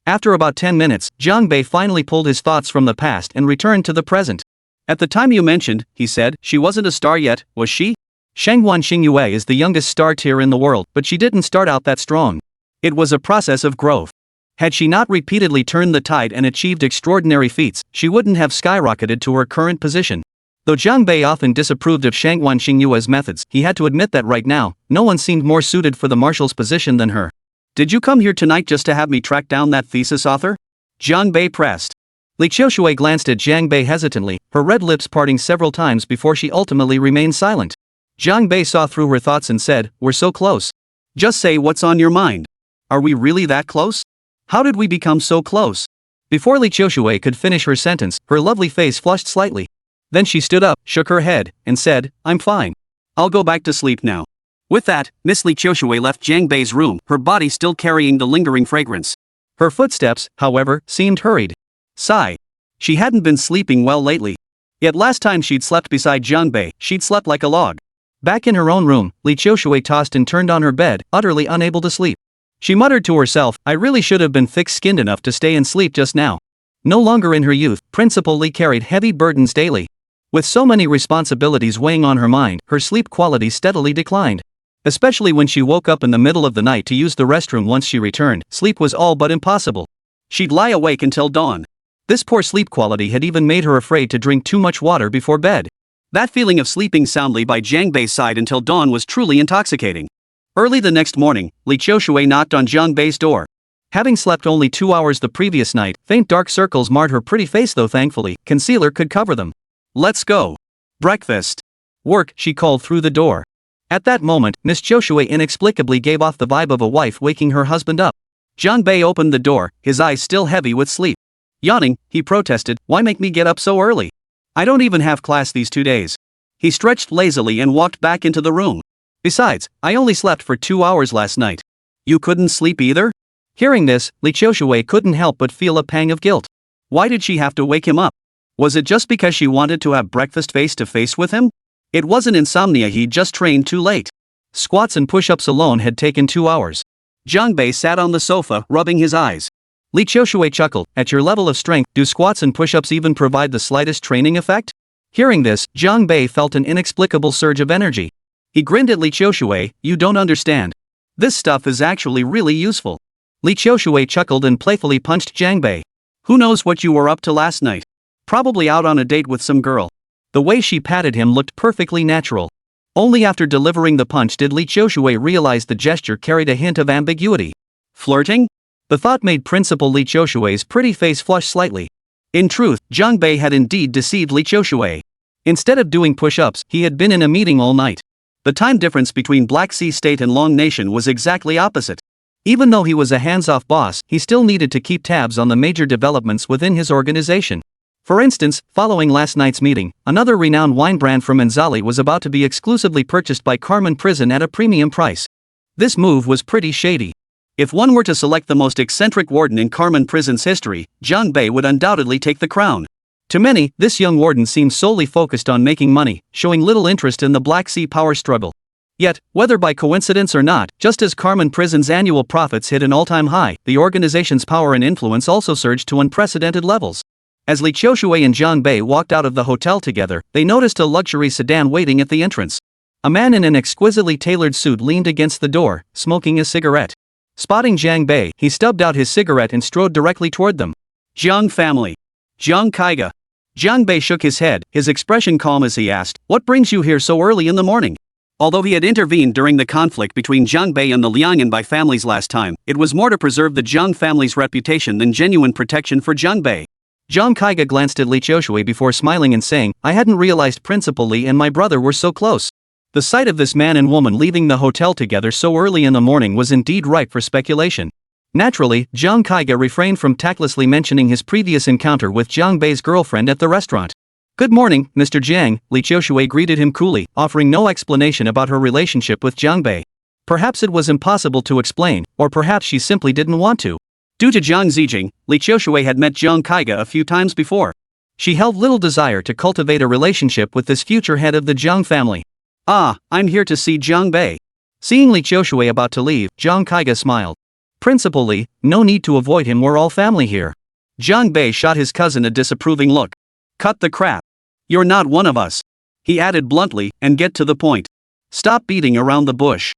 After about 10 minutes, Jiang Bei finally pulled his thoughts from the past and returned to the present. "At the time you mentioned," he said, "she wasn't a star yet, was she?" Shangguan Xing Yue is the youngest star tier in the world, but she didn't start out that strong. It was a process of growth. Had she not repeatedly turned the tide and achieved extraordinary feats, she wouldn't have skyrocketed to her current position. Though Jiang Bei often disapproved of Shangguan Xing Yue's methods, he had to admit that right now, no one seemed more suited for the marshal's position than her. "Did you come here tonight just to have me track down that thesis author?" Jiang Bei pressed. Li Qiushui glanced at Jiang Bei hesitantly, her red lips parting several times before she ultimately remained silent. Jiang Bei saw through her thoughts and said, "We're so close." "Just say what's on your mind. Are we really that close? How did we become so close?" Before Li Qiushui could finish her sentence, her lovely face flushed slightly. Then she stood up, shook her head, and said, "I'm fine. I'll go back to sleep now." With that, Miss Li Qiushui left Jiang Bei's room, her body still carrying the lingering fragrance. Her footsteps, however, seemed hurried. Sigh. She hadn't been sleeping well lately. Yet last time she'd slept beside Jiang Bei, she'd slept like a log. Back in her own room, Li Qiushui tossed and turned on her bed, utterly unable to sleep. She muttered to herself, "I really should have been thick-skinned enough to stay and sleep just now." No longer in her youth, Principal Li carried heavy burdens daily. With so many responsibilities weighing on her mind, her sleep quality steadily declined. Especially when she woke up in the middle of the night to use the restroom once she returned, sleep was all but impossible. She'd lie awake until dawn. This poor sleep quality had even made her afraid to drink too much water before bed. That feeling of sleeping soundly by Jiang Bei's side until dawn was truly intoxicating. Early the next morning, Li Qiushui knocked on Jiang Bei's door. Having slept only 2 hours the previous night, faint dark circles marred her pretty face, though thankfully, concealer could cover them. "Let's go. Breakfast." "Work," she called through the door. At that moment, Miss Joshua inexplicably gave off the vibe of a wife waking her husband up. Jiang Bei opened the door, his eyes still heavy with sleep. Yawning, he protested, "Why make me get up so early? I don't even have class these 2 days." He stretched lazily and walked back into the room. "Besides, I only slept for 2 hours last night." "You couldn't sleep either?" Hearing this, Li Qiushui couldn't help but feel a pang of guilt. Why did she have to wake him up? Was it just because she wanted to have breakfast face to face with him? It wasn't insomnia, he'd just trained too late. Squats and push-ups alone had taken 2 hours. Jiang Bei sat on the sofa, rubbing his eyes. Li Qiushui chuckled, "At your level of strength, do squats and push-ups even provide the slightest training effect?" Hearing this, Jiang Bei felt an inexplicable surge of energy. He grinned at Li Qiushui, "You don't understand. This stuff is actually really useful." Li Qiushui chuckled and playfully punched Jiang Bei. "Who knows what you were up to last night? Probably out on a date with some girl." The way she patted him looked perfectly natural. Only after delivering the punch did Li Qiushui realize the gesture carried a hint of ambiguity. Flirting? The thought made Principal Li Qiushui's pretty face flush slightly. In truth, Jiang Bei had indeed deceived Li Qiushui. Instead of doing push-ups, he had been in a meeting all night. The time difference between Black Sea State and Long Nation was exactly opposite. Even though he was a hands-off boss, he still needed to keep tabs on the major developments within his organization. For instance, following last night's meeting, another renowned wine brand from Manzali was about to be exclusively purchased by Carmen Prison at a premium price. This move was pretty shady. If one were to select the most eccentric warden in Carmen Prison's history, Jiang Bei would undoubtedly take the crown. To many, this young warden seemed solely focused on making money, showing little interest in the Black Sea power struggle. Yet, whether by coincidence or not, just as Carmen Prison's annual profits hit an all-time high, the organization's power and influence also surged to unprecedented levels. As Li Qiushui and Jiang Bei walked out of the hotel together, they noticed a luxury sedan waiting at the entrance. A man in an exquisitely tailored suit leaned against the door, smoking a cigarette. Spotting Jiang Bei, he stubbed out his cigarette and strode directly toward them. "Jiang family. Jiang Kaiga." Jiang Bei shook his head, his expression calm as he asked, "What brings you here so early in the morning?" Although he had intervened during the conflict between Jiang Bei and the Liangyan families last time, it was more to preserve the Jiang family's reputation than genuine protection for Jiang Bei. Jiang Kaiga glanced at Li Qiushui before smiling and saying, "I hadn't realized Principal Li and my brother were so close." The sight of this man and woman leaving the hotel together so early in the morning was indeed ripe for speculation. Naturally, Jiang Kaiga refrained from tactlessly mentioning his previous encounter with Jiang Bei's girlfriend at the restaurant. "Good morning, Mr. Jiang," Li Qiushui greeted him coolly, offering no explanation about her relationship with Jiang Bei. Perhaps it was impossible to explain, or perhaps she simply didn't want to. Due to Jiang Zijing, Li Qiushui had met Jiang Kaiga a few times before. She held little desire to cultivate a relationship with this future head of the Jiang family. "Ah, I'm here to see Jiang Bei." Seeing Li Qiushui about to leave, Jiang Kaiga smiled. "Principal Li, no need to avoid him, we're all family here." Jiang Bei shot his cousin a disapproving look. "Cut the crap. You're not one of us," he added bluntly, "and get to the point. Stop beating around the bush.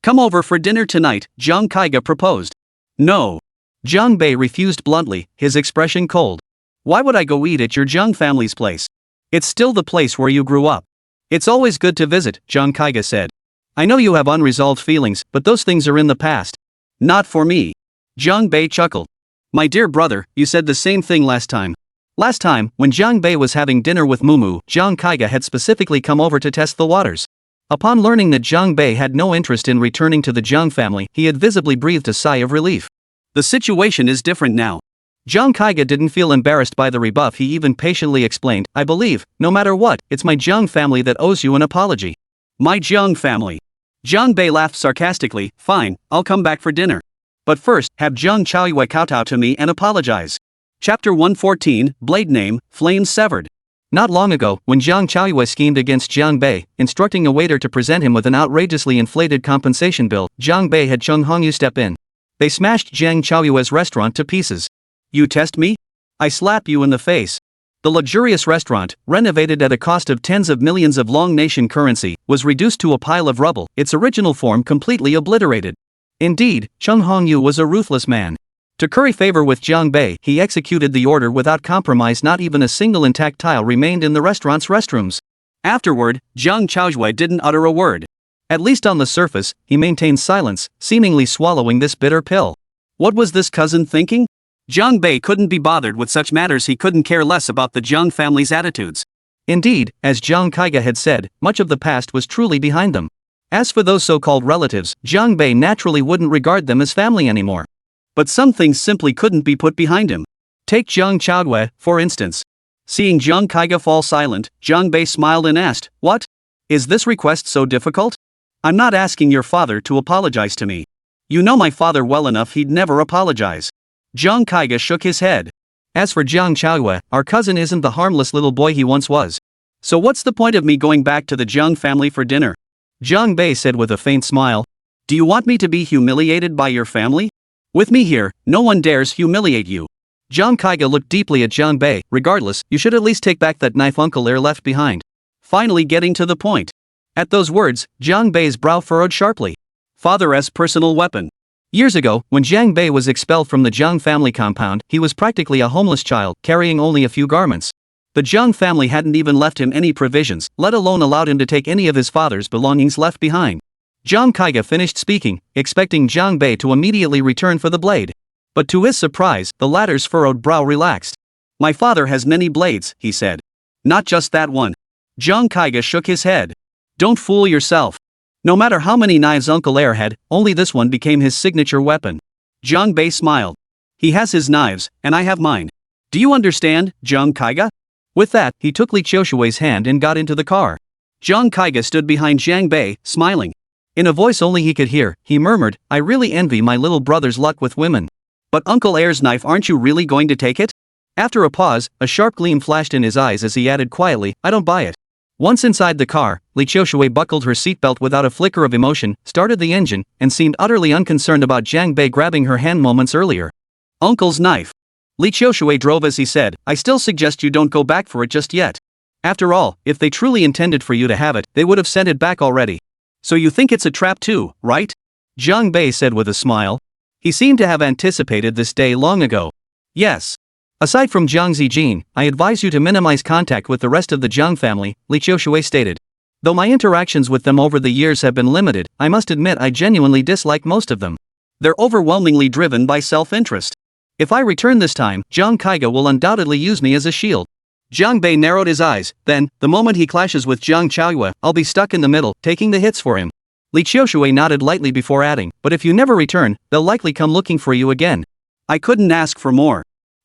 Come over for dinner tonight," Jiang Kaiga proposed. "No." Jiang Bei refused bluntly, his expression cold. "Why would I go eat at your Jiang family's place? It's still the place where you grew up." "It's always good to visit," Jiang Kaiga said. "I know you have unresolved feelings, but those things are in the past." "Not for me." Jiang Bei chuckled. "My dear brother, you said the same thing last time." Last time, when Jiang Bei was having dinner with Mumu, Jiang Kaiga had specifically come over to test the waters. Upon learning that Jiang Bei had no interest in returning to the Jiang family, he had visibly breathed a sigh of relief. "The situation is different now." Jiang Kaiga didn't feel embarrassed by the rebuff. He even patiently explained, "I believe, no matter what, it's my Jiang family that owes you an apology." "My Jiang family." Jiang Bei laughed sarcastically. "Fine, I'll come back for dinner. But first, have Jiang Chaoyue kowtow to me and apologize." Chapter 114, Blade Name, Flames Severed. Not long ago, when Jiang Chaoyue schemed against Jiang Bei, instructing a waiter to present him with an outrageously inflated compensation bill, Jiang Bei had Cheng Hongyu step in. They smashed Jiang Chaoyue's restaurant to pieces. "You test me? I slap you in the face." The luxurious restaurant, renovated at a cost of tens of millions of Long Nation currency, was reduced to a pile of rubble, its original form completely obliterated. Indeed, Cheng Hongyu was a ruthless man. To curry favor with Jiang Bei, he executed the order without compromise. Not even a single intact tile remained in the restaurant's restrooms. Afterward, Jiang Chaoyue didn't utter a word. At least on the surface, he maintained silence, seemingly swallowing this bitter pill. What was this cousin thinking? Jiang Bei couldn't be bothered with such matters. He couldn't care less about the Jiang family's attitudes. Indeed, as Jiang Kaiga had said, much of the past was truly behind them. As for those so-called relatives, Jiang Bei naturally wouldn't regard them as family anymore. But some things simply couldn't be put behind him. Take Jiang Chaodue, for instance. Seeing Jiang Kaiga fall silent, Jiang Bei smiled and asked, "What? Is this request so difficult? I'm not asking your father to apologize to me. You know my father well enough, he'd never apologize." Jiang Kaiga shook his head. As for Jiang Chaodue, our cousin isn't the harmless little boy he once was. So what's the point of me going back to the Jiang family for dinner? Jiang Bei said with a faint smile. Do you want me to be humiliated by your family? With me here, no one dares humiliate you. Jiang Kaiga looked deeply at Jiang Bei. Regardless, you should at least take back that knife Uncle Air left behind. Finally getting to the point. At those words, Jiang Bei's brow furrowed sharply. Father's personal weapon. Years ago, when Jiang Bei was expelled from the Jiang family compound, he was practically a homeless child, carrying only a few garments. The Jiang family hadn't even left him any provisions, let alone allowed him to take any of his father's belongings left behind. Jiang Kaiga finished speaking, expecting Jiang Bei to immediately return for the blade. But to his surprise, the latter's furrowed brow relaxed. My father has many blades, he said. Not just that one. Jiang Kaiga shook his head. Don't fool yourself. No matter how many knives Uncle Air had, only this one became his signature weapon. Jiang Bei smiled. He has his knives, and I have mine. Do you understand, Jiang Kaiga? With that, he took Li Qiushui's hand and got into the car. Jiang Kaiga stood behind Jiang Bei, smiling. In a voice only he could hear, he murmured, I really envy my little brother's luck with women. But Uncle Air's knife, aren't you really going to take it? After a pause, a sharp gleam flashed in his eyes as he added quietly, I don't buy it. Once inside the car, Li Qiushui buckled her seatbelt without a flicker of emotion, started the engine, and seemed utterly unconcerned about Jiang Bei grabbing her hand moments earlier. Uncle's knife. Li Qiushui drove as he said, I still suggest you don't go back for it just yet. After all, if they truly intended for you to have it, they would have sent it back already. So you think it's a trap too, right? Jiang Bei said with a smile. He seemed to have anticipated this day long ago. Yes. Aside from Jiang Zijin, I advise you to minimize contact with the rest of the Jiang family, Li Qiushui stated. Though my interactions with them over the years have been limited, I must admit I genuinely dislike most of them. They're overwhelmingly driven by self-interest. If I return this time, Jiang Kaiga will undoubtedly use me as a shield. Jiang Bei narrowed his eyes, then, the moment he clashes with Jiang Chaodue, I'll be stuck in the middle, taking the hits for him. Li Qiushui nodded lightly before adding, but if you never return, they'll likely come looking for you again. I couldn't ask for more.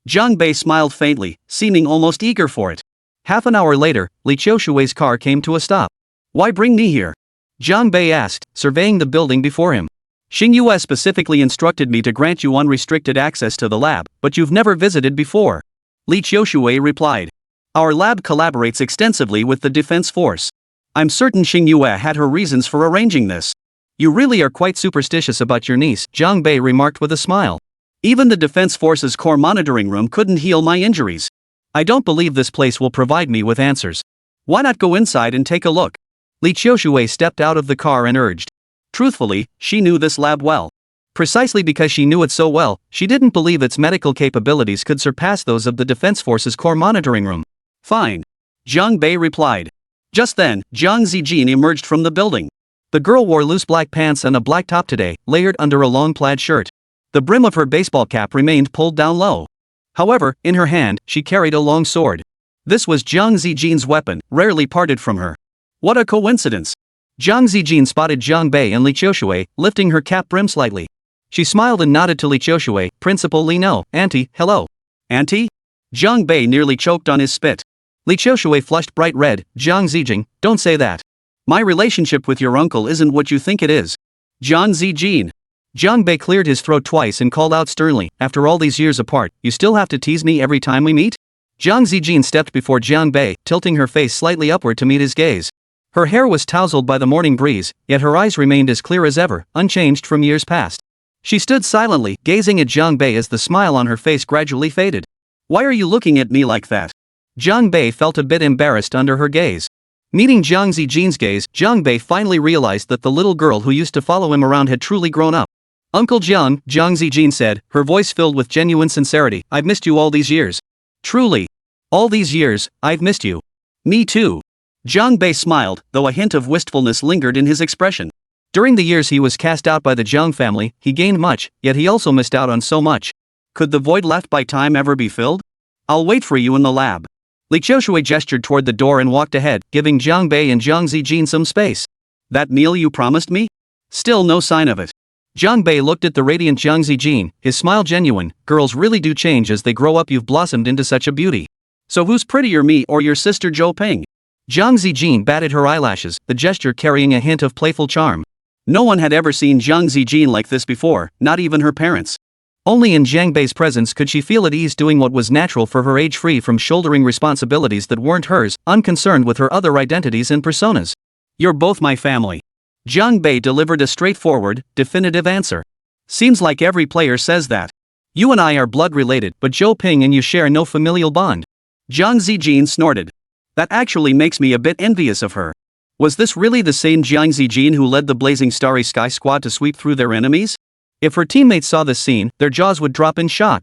Jiang Bei smiled faintly, seeming almost eager for it. Half an hour later, Li Qiushui's car came to a stop. Why bring me here? Jiang Bei asked, surveying the building before him. Xingyue specifically instructed me to grant you unrestricted access to the lab, but you've never visited before. Li Qiushui replied. Our lab collaborates extensively with the Defense Force. I'm certain Xingyue had her reasons for arranging this. You really are quite superstitious about your niece, Jiang Bei remarked with a smile. Even the Defense Force's core monitoring room couldn't heal my injuries. I don't believe this place will provide me with answers. Why not go inside and take a look? Li Qiushui stepped out of the car and urged. Truthfully, she knew this lab well. Precisely because she knew it so well, she didn't believe its medical capabilities could surpass those of the Defense Force's core monitoring room. Fine. Jiang Bei replied. Just then, Jiang Zijin emerged from the building. The girl wore loose black pants and a black top today, layered under a long plaid shirt. The brim of her baseball cap remained pulled down low. However, in her hand, she carried a long sword. This was Jiang Zijin's weapon, rarely parted from her. What a coincidence. Jiang Zijin spotted Jiang Bei and Li Qiushui, lifting her cap brim slightly. She smiled and nodded to Li Qiushui, Principal Li No, Auntie, hello. Auntie? Jiang Bei nearly choked on his spit. Li Qiushui flushed bright red, Jiang Zijin, don't say that. My relationship with your uncle isn't what you think it is. Jiang Zijin. Jiang Bei cleared his throat twice and called out sternly, after all these years apart, you still have to tease me every time we meet? Jiang Zijin stepped before Jiang Bei, tilting her face slightly upward to meet his gaze. Her hair was tousled by the morning breeze, yet her eyes remained as clear as ever, unchanged from years past. She stood silently, gazing at Jiang Bei as the smile on her face gradually faded. Why are you looking at me like that? Jiang Bei felt a bit embarrassed under her gaze. Meeting Jiang Zijin's gaze, Jiang Bei finally realized that the little girl who used to follow him around had truly grown up. Uncle Jiang, Jiang Zijin said, her voice filled with genuine sincerity, I've missed you all these years. Truly. All these years, I've missed you. Me too. Jiang Bei smiled, though a hint of wistfulness lingered in his expression. During the years he was cast out by the Jiang family, he gained much, yet he also missed out on so much. Could the void left by time ever be filled? I'll wait for you in the lab. Li Qiushui gestured toward the door and walked ahead, giving Jiang Bei and Jiang Zijin some space. That meal you promised me? Still no sign of it. Jiang Bei looked at the radiant Jiang Zijin, his smile genuine. Girls really do change as they grow up. You've blossomed into such a beauty. So who's prettier, me or your sister Zhou Ping? Jiang Zijin batted her eyelashes, the gesture carrying a hint of playful charm. No one had ever seen Jiang Zijin like this before, not even her parents. Only in Jiang Bei's presence could she feel at ease doing what was natural for her age, free from shouldering responsibilities that weren't hers, unconcerned with her other identities and personas. You're both my family. Jiang Bei delivered a straightforward, definitive answer. Seems like every player says that. You and I are blood related, but Zhou Ping and you share no familial bond. Jiang Zijin snorted. That actually makes me a bit envious of her. Was this really the same Jiang Zijin who led the Blazing Starry Sky Squad to sweep through their enemies? If her teammates saw this scene, their jaws would drop in shock.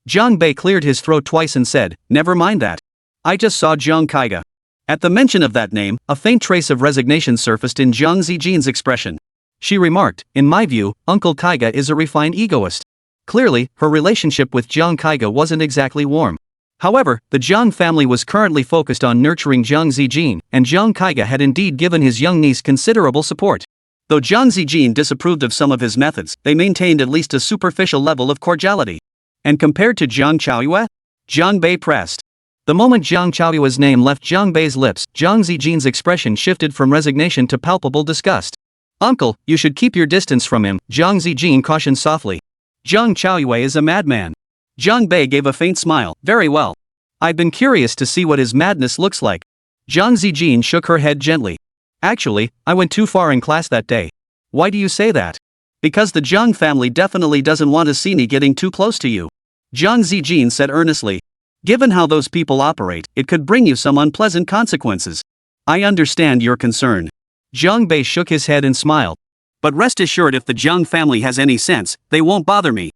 Jiang Bei cleared his throat twice and said, "Never mind that. I just saw Jiang Kaiga." At the mention of that name, a faint trace of resignation surfaced in Jiang Zijin's expression. She remarked, "In my view, Uncle Kaiga is a refined egoist." Clearly, her relationship with Jiang Kaiga wasn't exactly warm. However, the Jiang family was currently focused on nurturing Jiang Zijin, and Jiang Kaiga had indeed given his young niece considerable support. Though Jiang Zijin disapproved of some of his methods, they maintained at least a superficial level of cordiality. And compared to Jiang Chaoyue? Jiang Bei pressed. The moment Jiang Chaoyue's name left Jiang Bei's lips, Jiang Zijin's expression shifted from resignation to palpable disgust. "Uncle, you should keep your distance from him," Jiang Zijin cautioned softly. "Jiang Chaoyue is a madman." Jiang Bei gave a faint smile. "Very well. I've been curious to see what his madness looks like." Jiang Zijin shook her head gently. "Actually, I went too far in class that day." "Why do you say that?" "Because the Jiang family definitely doesn't want to see me getting too close to you," Jiang Zijin said earnestly. "Given how those people operate, it could bring you some unpleasant consequences." "I understand your concern." Jiang Bei shook his head and smiled. "But rest assured, if the Jiang family has any sense, they won't bother me."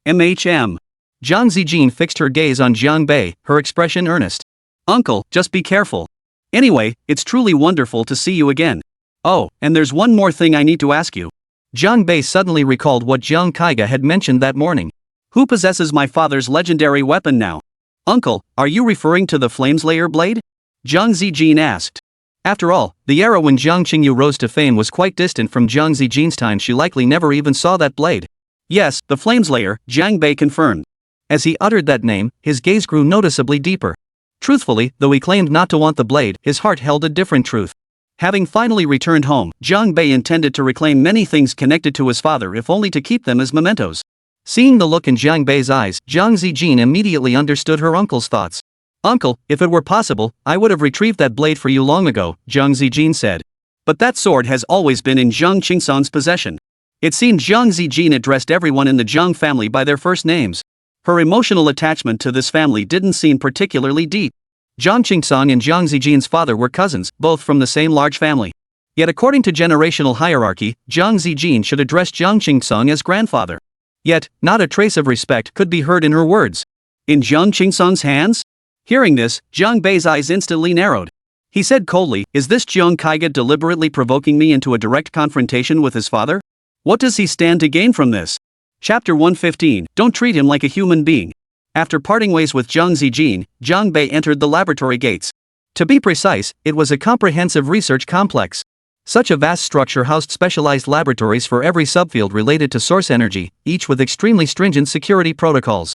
"MHM. Jiang Zijin fixed her gaze on Jiang Bei, her expression earnest. "Uncle, just be careful. Anyway, it's truly wonderful to see you again. Oh, and there's one more thing I need to ask you." Jiang Bei suddenly recalled what Jiang Kaiga had mentioned that morning. "Who possesses my father's legendary weapon now?" "Uncle, are you referring to the Flameslayer blade?" Jiang Zijin asked. After all, the era when Jiang Qingyu rose to fame was quite distant from Jiang Zijin's time. She likely never even saw that blade. "Yes, the Flameslayer," Jiang Bei confirmed. As he uttered that name, his gaze grew noticeably deeper. Truthfully, though he claimed not to want the blade, his heart held a different truth. Having finally returned home, Jiang Bei intended to reclaim many things connected to his father, if only to keep them as mementos. Seeing the look in Jiang Bei's eyes, Jiang Zijin immediately understood her uncle's thoughts. "Uncle, if it were possible, I would have retrieved that blade for you long ago," Jiang Zijin said. "But that sword has always been in Jiang Qingsong's possession." It seemed Jiang Zijin addressed everyone in the Jiang family by their first names. Her emotional attachment to this family didn't seem particularly deep. Jiang Qingsong and Jiang Zijin's father were cousins, both from the same large family. Yet according to generational hierarchy, Jiang Zijin should address Jiang Qingsong as grandfather. Yet, not a trace of respect could be heard in her words. "In Jiang Qingsong's hands?" Hearing this, Jiang Bei's eyes instantly narrowed. He said coldly, "Is this Jiang Kaiga deliberately provoking me into a direct confrontation with his father? What does he stand to gain from this?" Chapter 115, Don't Treat Him Like a Human Being. After parting ways with Jiang Zijin, Jiang Bei entered the laboratory gates. To be precise, it was a comprehensive research complex. Such a vast structure housed specialized laboratories for every subfield related to source energy, each with extremely stringent security protocols.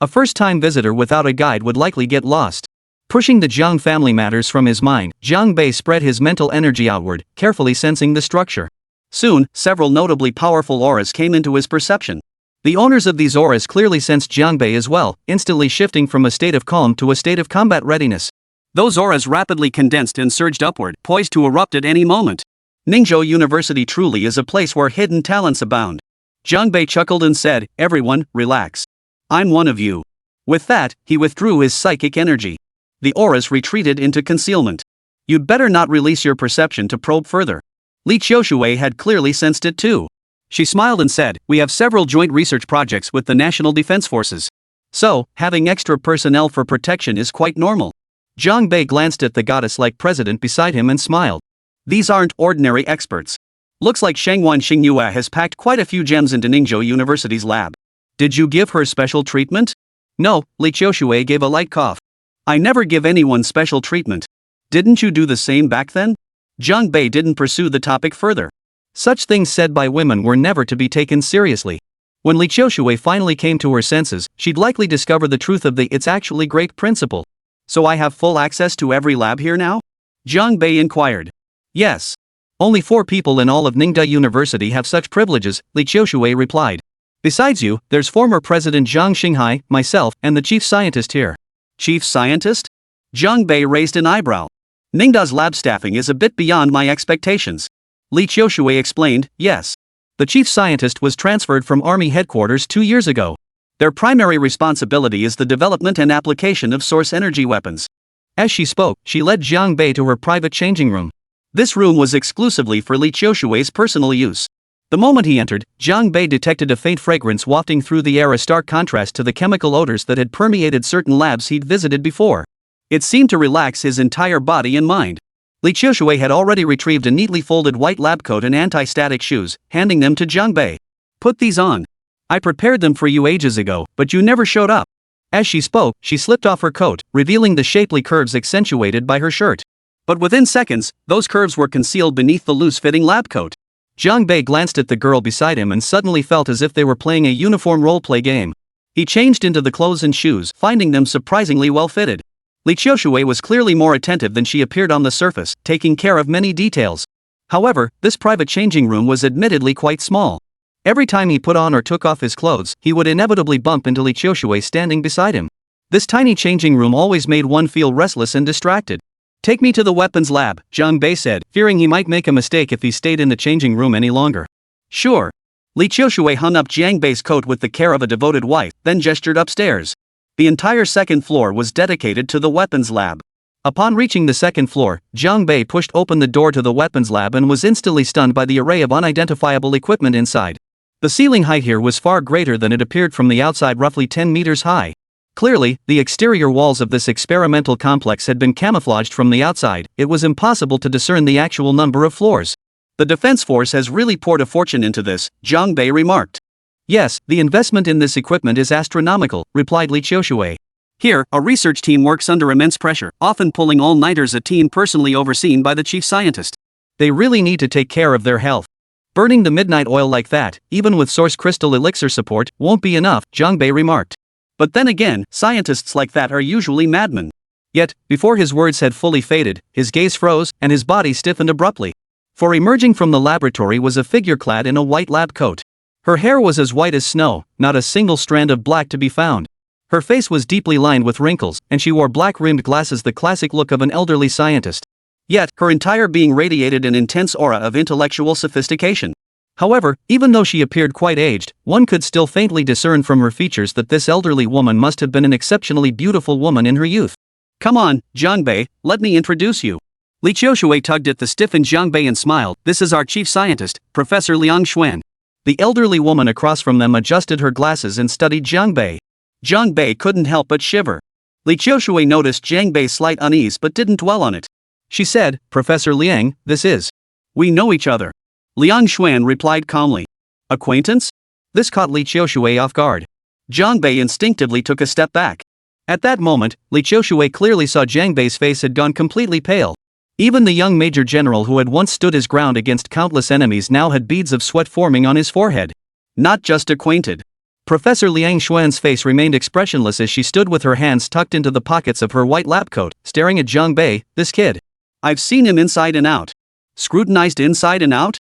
A first-time visitor without a guide would likely get lost. Pushing the Jiang family matters from his mind, Jiang Bei spread his mental energy outward, carefully sensing the structure. Soon, several notably powerful auras came into his perception. The owners of these auras clearly sensed Jiang Bei as well, instantly shifting from a state of calm to a state of combat readiness. Those auras rapidly condensed and surged upward, poised to erupt at any moment. Ningzhou University truly is a place where hidden talents abound. Jiang Bei chuckled and said, "Everyone, relax. I'm one of you." With that, he withdrew his psychic energy. The auras retreated into concealment. "You'd better not release your perception to probe further." Li Qiushui had clearly sensed it too. She smiled and said, "We have several joint research projects with the National Defense Forces. So, having extra personnel for protection is quite normal." Jiang Bei glanced at the goddess-like president beside him and smiled. "These aren't ordinary experts. Looks like Shangwan Xingyue has packed quite a few gems into Ningzhou University's lab. Did you give her special treatment?" "No," Li Qiushui gave a light cough. "I never give anyone special treatment. Didn't you do the same back then?" Jiang Bei didn't pursue the topic further. Such things said by women were never to be taken seriously. When Li Qiushui finally came to her senses, she'd likely discover the truth of the "it's actually great" principle. So I have full access to every lab here now? Jiang Bei inquired. Yes. Only 4 people in all of Ningde University have such privileges, Li Qiushui replied. Besides you, there's former President Zhang Xinghai, myself, and the chief scientist here. Chief scientist? Jiang Bei raised an eyebrow. Ningda's lab staffing is a bit beyond my expectations. Li Qiushui explained, yes. The chief scientist was transferred from Army headquarters 2 years ago. Their primary responsibility is the development and application of source energy weapons. As she spoke, she led Jiang Bei to her private changing room. This room was exclusively for Li Qiushui's personal use. The moment he entered, Jiang Bei detected a faint fragrance wafting through the air, a stark contrast to the chemical odors that had permeated certain labs he'd visited before. It seemed to relax his entire body and mind. Li Qiushui had already retrieved a neatly folded white lab coat and anti-static shoes, handing them to Jiang Bei. Put these on. I prepared them for you ages ago, but you never showed up. As she spoke, she slipped off her coat, revealing the shapely curves accentuated by her shirt. But within seconds, those curves were concealed beneath the loose-fitting lab coat. Jiang Bei glanced at the girl beside him and suddenly felt as if they were playing a uniform role-play game. He changed into the clothes and shoes, finding them surprisingly well-fitted. Li Qiushui was clearly more attentive than she appeared on the surface, taking care of many details. However, this private changing room was admittedly quite small. Every time he put on or took off his clothes, he would inevitably bump into Li Qiushui standing beside him. This tiny changing room always made one feel restless and distracted. Take me to the weapons lab, Jiang Bei said, fearing he might make a mistake if he stayed in the changing room any longer. Sure. Li Qiushui hung up Jiang Bei's coat with the care of a devoted wife, then gestured upstairs. The entire second floor was dedicated to the weapons lab. Upon reaching the second floor, Jiang Bei pushed open the door to the weapons lab and was instantly stunned by the array of unidentifiable equipment inside. The ceiling height here was far greater than it appeared from the outside, roughly 10 meters high. Clearly, the exterior walls of this experimental complex had been camouflaged from the outside. It was impossible to discern the actual number of floors. The Defense Force has really poured a fortune into this, Jiang Bei remarked. Yes, the investment in this equipment is astronomical, replied Li Qiushui. Here, a research team works under immense pressure, often pulling all-nighters, a team personally overseen by the chief scientist. They really need to take care of their health. Burning the midnight oil like that, even with source crystal elixir support, won't be enough, Jiang Bei remarked. But then again, scientists like that are usually madmen. Yet, before his words had fully faded, his gaze froze, and his body stiffened abruptly. For emerging from the laboratory was a figure clad in a white lab coat. Her hair was as white as snow, not a single strand of black to be found. Her face was deeply lined with wrinkles, and she wore black-rimmed glasses, the classic look of an elderly scientist. Yet, her entire being radiated an intense aura of intellectual sophistication. However, even though she appeared quite aged, one could still faintly discern from her features that this elderly woman must have been an exceptionally beautiful woman in her youth. Come on, Jiang Bei, let me introduce you. Li Qiushui tugged at the stiffened Jiang Bei and smiled. This is our chief scientist, Professor Liang Xuan. The elderly woman across from them adjusted her glasses and studied Jiang Bei. Jiang Bei couldn't help but shiver. Li Qiushui noticed Jiang Bei's slight unease but didn't dwell on it. She said, Professor Liang, this is. We know each other. Liang Xuan replied calmly. Acquaintance? This caught Li Qiushui off guard. Jiang Bei instinctively took a step back. At that moment, Li Qiushui clearly saw Jiang Bei's face had gone completely pale. Even the young major general who had once stood his ground against countless enemies now had beads of sweat forming on his forehead. Not just acquainted. Professor Liang Xuan's face remained expressionless as she stood with her hands tucked into the pockets of her white lab coat, staring at Jiang Bei. This kid. I've seen him inside and out. Scrutinized inside and out?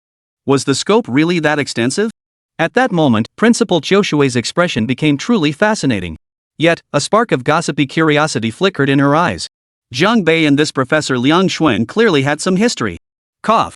Was the scope really that extensive? At that moment, Principal Qiushui's expression became truly fascinating. Yet, a spark of gossipy curiosity flickered in her eyes. Jiang Bei and this Professor Liang Xuan clearly had some history. Cough.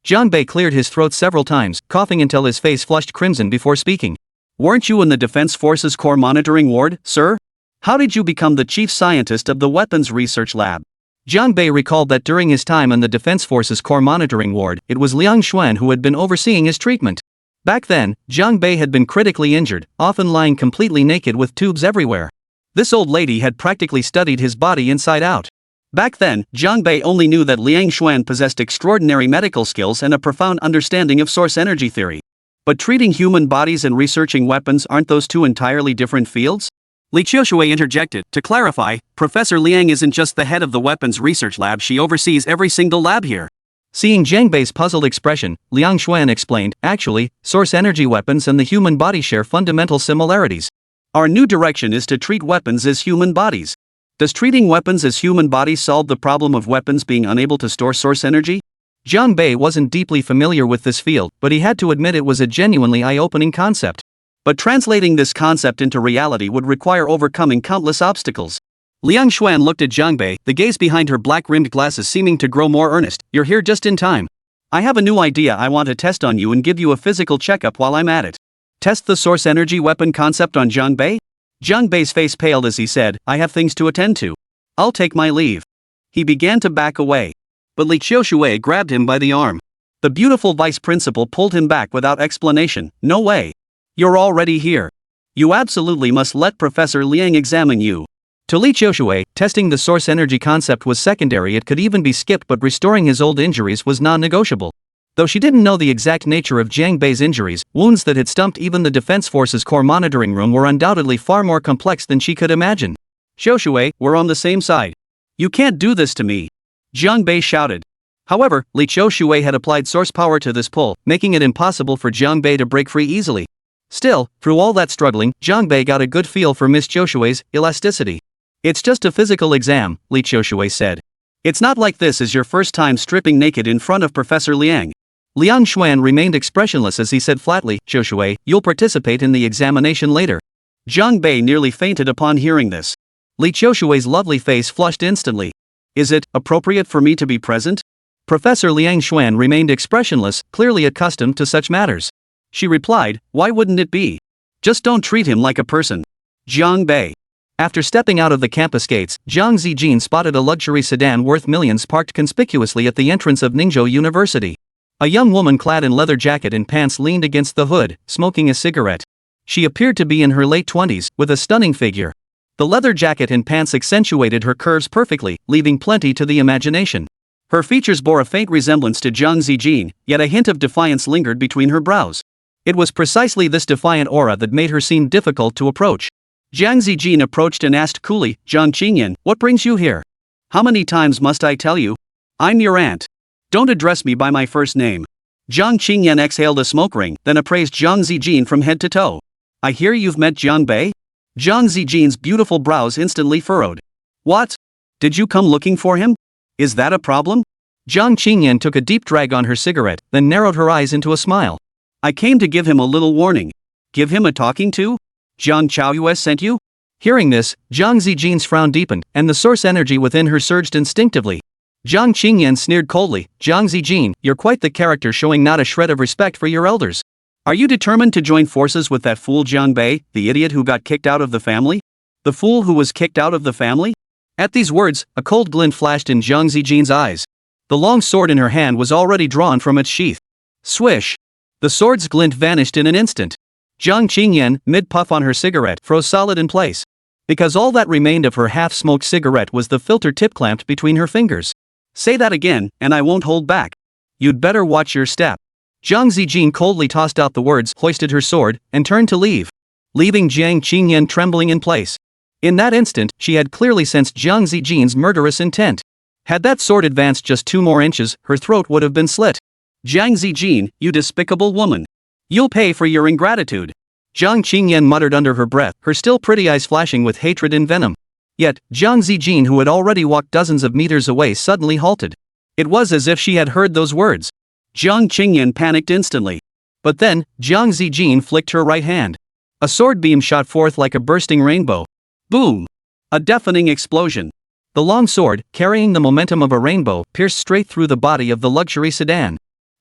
Jiang Bei cleared his throat several times, coughing until his face flushed crimson before speaking. Weren't you in the Defense Forces Core Monitoring Ward, sir? How did you become the chief scientist of the Weapons Research Lab? Jiang Bei recalled that during his time in the Defense Forces Core Monitoring Ward, it was Liang Xuan who had been overseeing his treatment. Back then, Jiang Bei had been critically injured, often lying completely naked with tubes everywhere. This old lady had practically studied his body inside out. Back then, Jiang Bei only knew that Liang Xuan possessed extraordinary medical skills and a profound understanding of source energy theory. But treating human bodies and researching weapons, aren't those two entirely different fields? Li Qiushui interjected. To clarify, Professor Liang isn't just the head of the Weapons Research Lab, she oversees every single lab here. Seeing Jiang Bei's puzzled expression, Liang Xuan explained, actually, source energy weapons and the human body share fundamental similarities. Our new direction is to treat weapons as human bodies. Does treating weapons as human bodies solve the problem of weapons being unable to store source energy? Jiang Bei wasn't deeply familiar with this field, but he had to admit it was a genuinely eye-opening concept. But translating this concept into reality would require overcoming countless obstacles. Liang Xuan looked at Jiang Bei, the gaze behind her black-rimmed glasses seeming to grow more earnest. You're here just in time. I have a new idea I want to test on you and give you a physical checkup while I'm at it. Test the source energy weapon concept on Jiang Bei? Jiang Bei's face paled as he said, I have things to attend to. I'll take my leave. He began to back away. But Li Qiushui grabbed him by the arm. The beautiful vice principal pulled him back without explanation. No way. You're already here. You absolutely must let Professor Liang examine you. To Li Qiushui, testing the source energy concept was secondary. It could even be skipped, but restoring his old injuries was non-negotiable. Though she didn't know the exact nature of Jiang Bei's injuries, wounds that had stumped even the Defense Forces Corps monitoring room were undoubtedly far more complex than she could imagine. Qiushui, we're on the same side. You can't do this to me. Jiang Bei shouted. However, Li Qiushui had applied source power to this pull, making it impossible for Jiang Bei to break free easily. Still, through all that struggling, Jiang Bei got a good feel for Miss Qiushui's elasticity. It's just a physical exam, Li Qiushui said. It's not like this is your first time stripping naked in front of Professor Liang. Liang Xuan remained expressionless as he said flatly, Qiushui, you'll participate in the examination later. Jiang Bei nearly fainted upon hearing this. Li Qiushui's lovely face flushed instantly. Is it appropriate for me to be present? Professor Liang Xuan remained expressionless, clearly accustomed to such matters. She replied, why wouldn't it be? Just don't treat him like a person. Jiang Bei. After stepping out of the campus gates, Jiang Zijin spotted a luxury sedan worth millions parked conspicuously at the entrance of Ningzhou University. A young woman clad in leather jacket and pants leaned against the hood, smoking a cigarette. She appeared to be in her late 20s, with a stunning figure. The leather jacket and pants accentuated her curves perfectly, leaving plenty to the imagination. Her features bore a faint resemblance to Jiang Zijin, yet a hint of defiance lingered between her brows. It was precisely this defiant aura that made her seem difficult to approach. Jiang Zijin approached and asked coolly, Jiang Qingyan, what brings you here? How many times must I tell you? I'm your aunt. Don't address me by my first name. Jiang Qingyan exhaled a smoke ring, then appraised Jiang Zijin from head to toe. I hear you've met Jiang Bei? Jiang Zijin's beautiful brows instantly furrowed. What? Did you come looking for him? Is that a problem? Jiang Qingyan took a deep drag on her cigarette, then narrowed her eyes into a smile. I came to give him a little warning. Give him a talking to? Jiang Chaoyue sent you? Hearing this, Jiang Zijin's frown deepened, and the source energy within her surged instinctively. Jiang Qingyan sneered coldly, Jiang Zijin, you're quite the character, showing not a shred of respect for your elders. Are you determined to join forces with that fool Jiang Bei, the idiot who got kicked out of the family? The fool who was kicked out of the family? At these words, a cold glint flashed in Jiang Zijin's eyes. The long sword in her hand was already drawn from its sheath. Swish! The sword's glint vanished in an instant. Jiang Qingyan, mid-puff on her cigarette, froze solid in place. Because all that remained of her half-smoked cigarette was the filter tip clamped between her fingers. Say that again, and I won't hold back. You'd better watch your step. Jiang Zijin coldly tossed out the words, hoisted her sword, and turned to leave, leaving Jiang Qingyan trembling in place. In that instant, she had clearly sensed Jiang Zijin's murderous intent. Had that sword advanced just 2 more inches, her throat would have been slit. Jiang Zijin, you despicable woman. You'll pay for your ingratitude. Jiang Qingyan muttered under her breath, her still pretty eyes flashing with hatred and venom. Yet, Jiang Zijin, who had already walked dozens of meters away, suddenly halted. It was as if she had heard those words. Jiang Qingyan panicked instantly. But then, Jiang Zijin flicked her right hand. A sword beam shot forth like a bursting rainbow. Boom! A deafening explosion. The long sword, carrying the momentum of a rainbow, pierced straight through the body of the luxury sedan.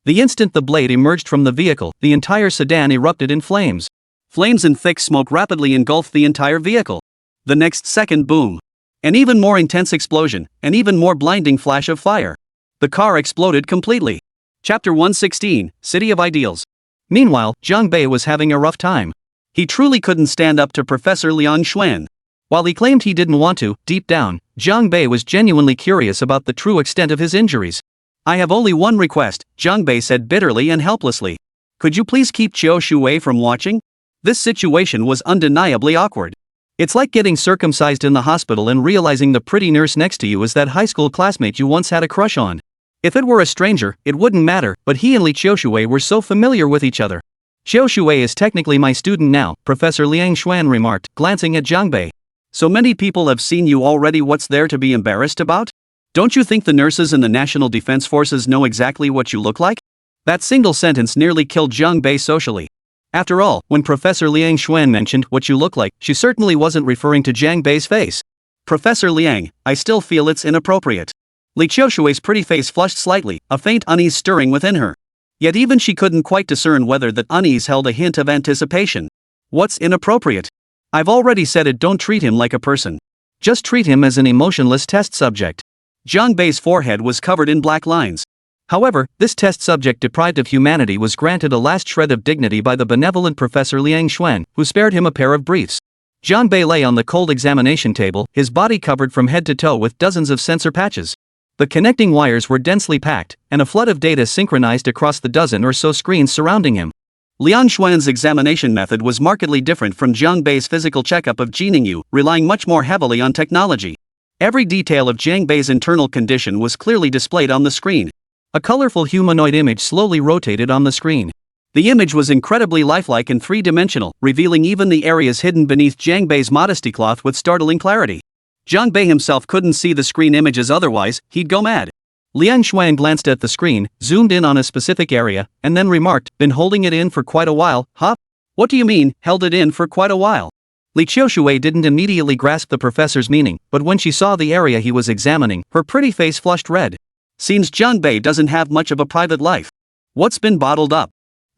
The instant the blade emerged from the vehicle, the entire sedan erupted in flames. Flames and thick smoke rapidly engulfed the entire vehicle. The next second, boom. An even more intense explosion, an even more blinding flash of fire. The car exploded completely. Chapter 116, City of Ideals. Meanwhile, Jiang Bei was having a rough time. He truly couldn't stand up to Professor Liang Xuan. While he claimed he didn't want to, deep down, Jiang Bei was genuinely curious about the true extent of his injuries. I have only one request, Jiang Bei said bitterly and helplessly. Could you please keep Qiushui from watching? This situation was undeniably awkward. It's like getting circumcised in the hospital and realizing the pretty nurse next to you is that high school classmate you once had a crush on. If it were a stranger, it wouldn't matter, but he and Li Qiushui were so familiar with each other. Qiushui is technically my student now, Professor Liang Xuan remarked, glancing at Zhang Bei. So many people have seen you already, what's there to be embarrassed about? Don't you think the nurses in the National Defense Forces know exactly what you look like? That single sentence nearly killed Zhang Bei socially. After all, when Professor Liang Xuan mentioned what you look like, she certainly wasn't referring to Zhang Bei's face. Professor Liang, I still feel it's inappropriate. Li Qiushui's pretty face flushed slightly, a faint unease stirring within her. Yet even she couldn't quite discern whether that unease held a hint of anticipation. What's inappropriate? I've already said it, don't treat him like a person. Just treat him as an emotionless test subject. Zhang Bei's forehead was covered in black lines. However, this test subject deprived of humanity was granted a last shred of dignity by the benevolent Professor Liang Xuan, who spared him a pair of briefs. Zhang Bei lay on the cold examination table, his body covered from head to toe with dozens of sensor patches. The connecting wires were densely packed, and a flood of data synchronized across the dozen or so screens surrounding him. Liang Xuan's examination method was markedly different from Zhang Bei's physical checkup of Jiningyu, relying much more heavily on technology. Every detail of Zhang Bei's internal condition was clearly displayed on the screen. A colorful humanoid image slowly rotated on the screen. The image was incredibly lifelike and three-dimensional, revealing even the areas hidden beneath Zhang Bei's modesty cloth with startling clarity. Zhang Bei himself couldn't see the screen images, otherwise, he'd go mad. Liang Xuan glanced at the screen, zoomed in on a specific area, and then remarked, been holding it in for quite a while, huh? What do you mean, held it in for quite a while? Li Qiushui didn't immediately grasp the professor's meaning, but when she saw the area he was examining, her pretty face flushed red. Seems Zhang Bei doesn't have much of a private life. What's been bottled up?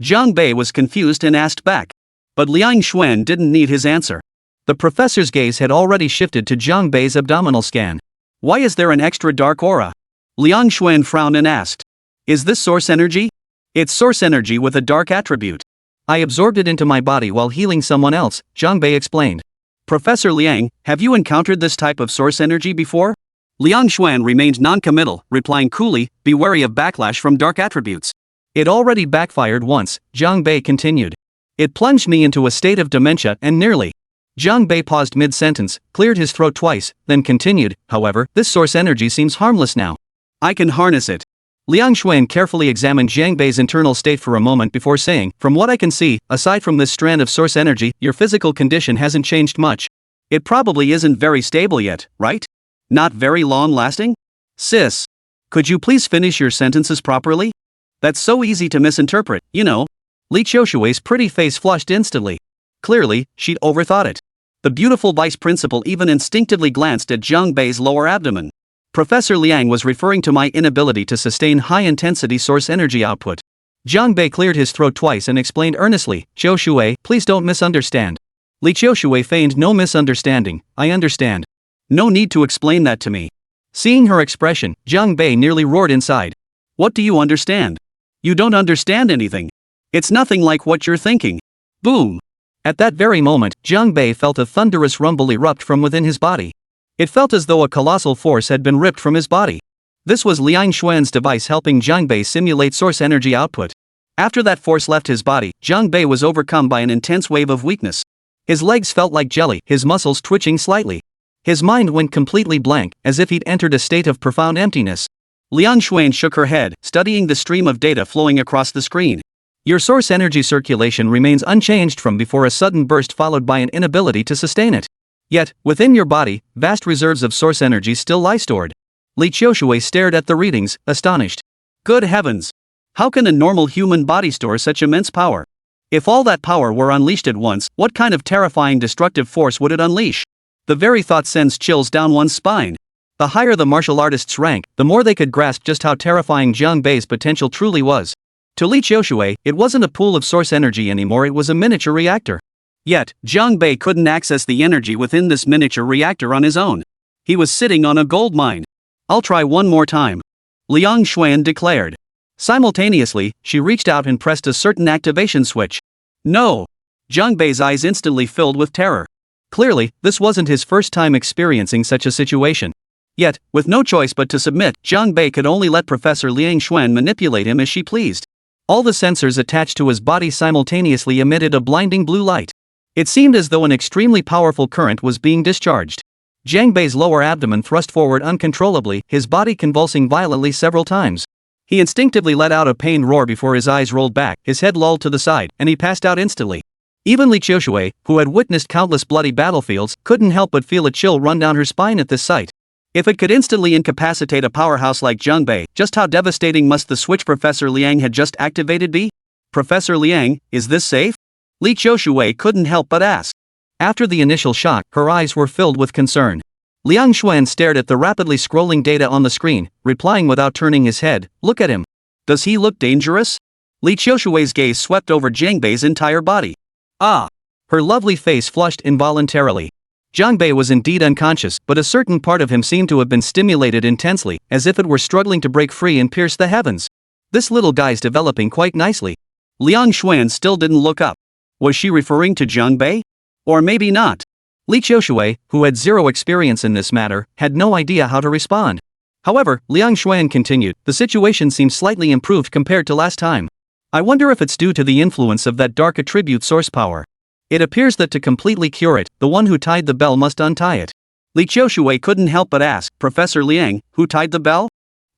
Zhang Bei was confused and asked back. But Liang Xuan didn't need his answer. The professor's gaze had already shifted to Zhang Bei's abdominal scan. Why is there an extra dark aura? Liang Xuan frowned and asked. Is this source energy? It's source energy with a dark attribute. I absorbed it into my body while healing someone else, Zhang Bei explained. Professor Liang, have you encountered this type of source energy before? Liang Xuan remained non-committal, replying coolly, be wary of backlash from dark attributes. It already backfired once, Zhang Bei continued. It plunged me into a state of dementia and nearly. Zhang Bei paused mid-sentence, cleared his throat twice, then continued, however, this source energy seems harmless now. I can harness it. Liang Xuan carefully examined Zhang Bei's internal state for a moment before saying, from what I can see, aside from this strand of source energy, your physical condition hasn't changed much. It probably isn't very stable yet, right? Not very long-lasting? Sis. Could you please finish your sentences properly? That's so easy to misinterpret, you know. Li Qiushui's pretty face flushed instantly. Clearly, she'd overthought it. The beautiful vice principal even instinctively glanced at Zhang Bei's lower abdomen. Professor Liang was referring to my inability to sustain high-intensity source energy output. Zhang Bei cleared his throat twice and explained earnestly, Qiushui, please don't misunderstand. Li Qiushui feigned no misunderstanding, I understand. No need to explain that to me. Seeing her expression, Zhang Bei nearly roared inside. What do you understand? You don't understand anything. It's nothing like what you're thinking. Boom. At that very moment, Zhang Bei felt a thunderous rumble erupt from within his body. It felt as though a colossal force had been ripped from his body. This was Liang Xuan's device helping Zhang Bei simulate source energy output. After that force left his body, Zhang Bei was overcome by an intense wave of weakness. His legs felt like jelly, his muscles twitching slightly. His mind went completely blank, as if he'd entered a state of profound emptiness. Liang Xuan shook her head, studying the stream of data flowing across the screen. Your source energy circulation remains unchanged from before a sudden burst followed by an inability to sustain it. Yet, within your body, vast reserves of source energy still lie stored. Li Qiushui stared at the readings, astonished. Good heavens! How can a normal human body store such immense power? If all that power were unleashed at once, what kind of terrifying destructive force would it unleash? The very thought sends chills down one's spine. The higher the martial artist's rank, the more they could grasp just how terrifying Zhang Bei's potential truly was. To Li Qiushui, it wasn't a pool of source energy anymore, it was a miniature reactor. Yet, Zhang Bei couldn't access the energy within this miniature reactor on his own. He was sitting on a gold mine. I'll try one more time. Liang Xuan declared. Simultaneously, she reached out and pressed a certain activation switch. No! Zhang Bei's eyes instantly filled with terror. Clearly, this wasn't his first time experiencing such a situation. Yet, with no choice but to submit, Zhang Bei could only let Professor Liang Xuan manipulate him as she pleased. All the sensors attached to his body simultaneously emitted a blinding blue light. It seemed as though an extremely powerful current was being discharged. Zhang Bei's lower abdomen thrust forward uncontrollably, his body convulsing violently several times. He instinctively let out a pained roar before his eyes rolled back, his head lolled to the side, and he passed out instantly. Even Li Qiushui, who had witnessed countless bloody battlefields, couldn't help but feel a chill run down her spine at this sight. If it could instantly incapacitate a powerhouse like Zhang Bei, just how devastating must the switch Professor Liang had just activated be? Professor Liang, is this safe? Li Qiushui couldn't help but ask. After the initial shock, her eyes were filled with concern. Liang Xuan stared at the rapidly scrolling data on the screen, replying without turning his head, "Look at him. Does he look dangerous?" Li Qiushui's gaze swept over Zhang Bei's entire body. Ah! Her lovely face flushed involuntarily. Zhang Bei was indeed unconscious, but a certain part of him seemed to have been stimulated intensely, as if it were struggling to break free and pierce the heavens. This little guy's developing quite nicely. Liang Xuan still didn't look up. Was she referring to Zhang Bei? Or maybe not. Li Qiushui, who had zero experience in this matter, had no idea how to respond. However, Liang Xuan continued, the situation seems slightly improved compared to last time. I wonder if it's due to the influence of that dark attribute source power. It appears that to completely cure it, the one who tied the bell must untie it. Li Qiushui couldn't help but ask, Professor Liang, who tied the bell?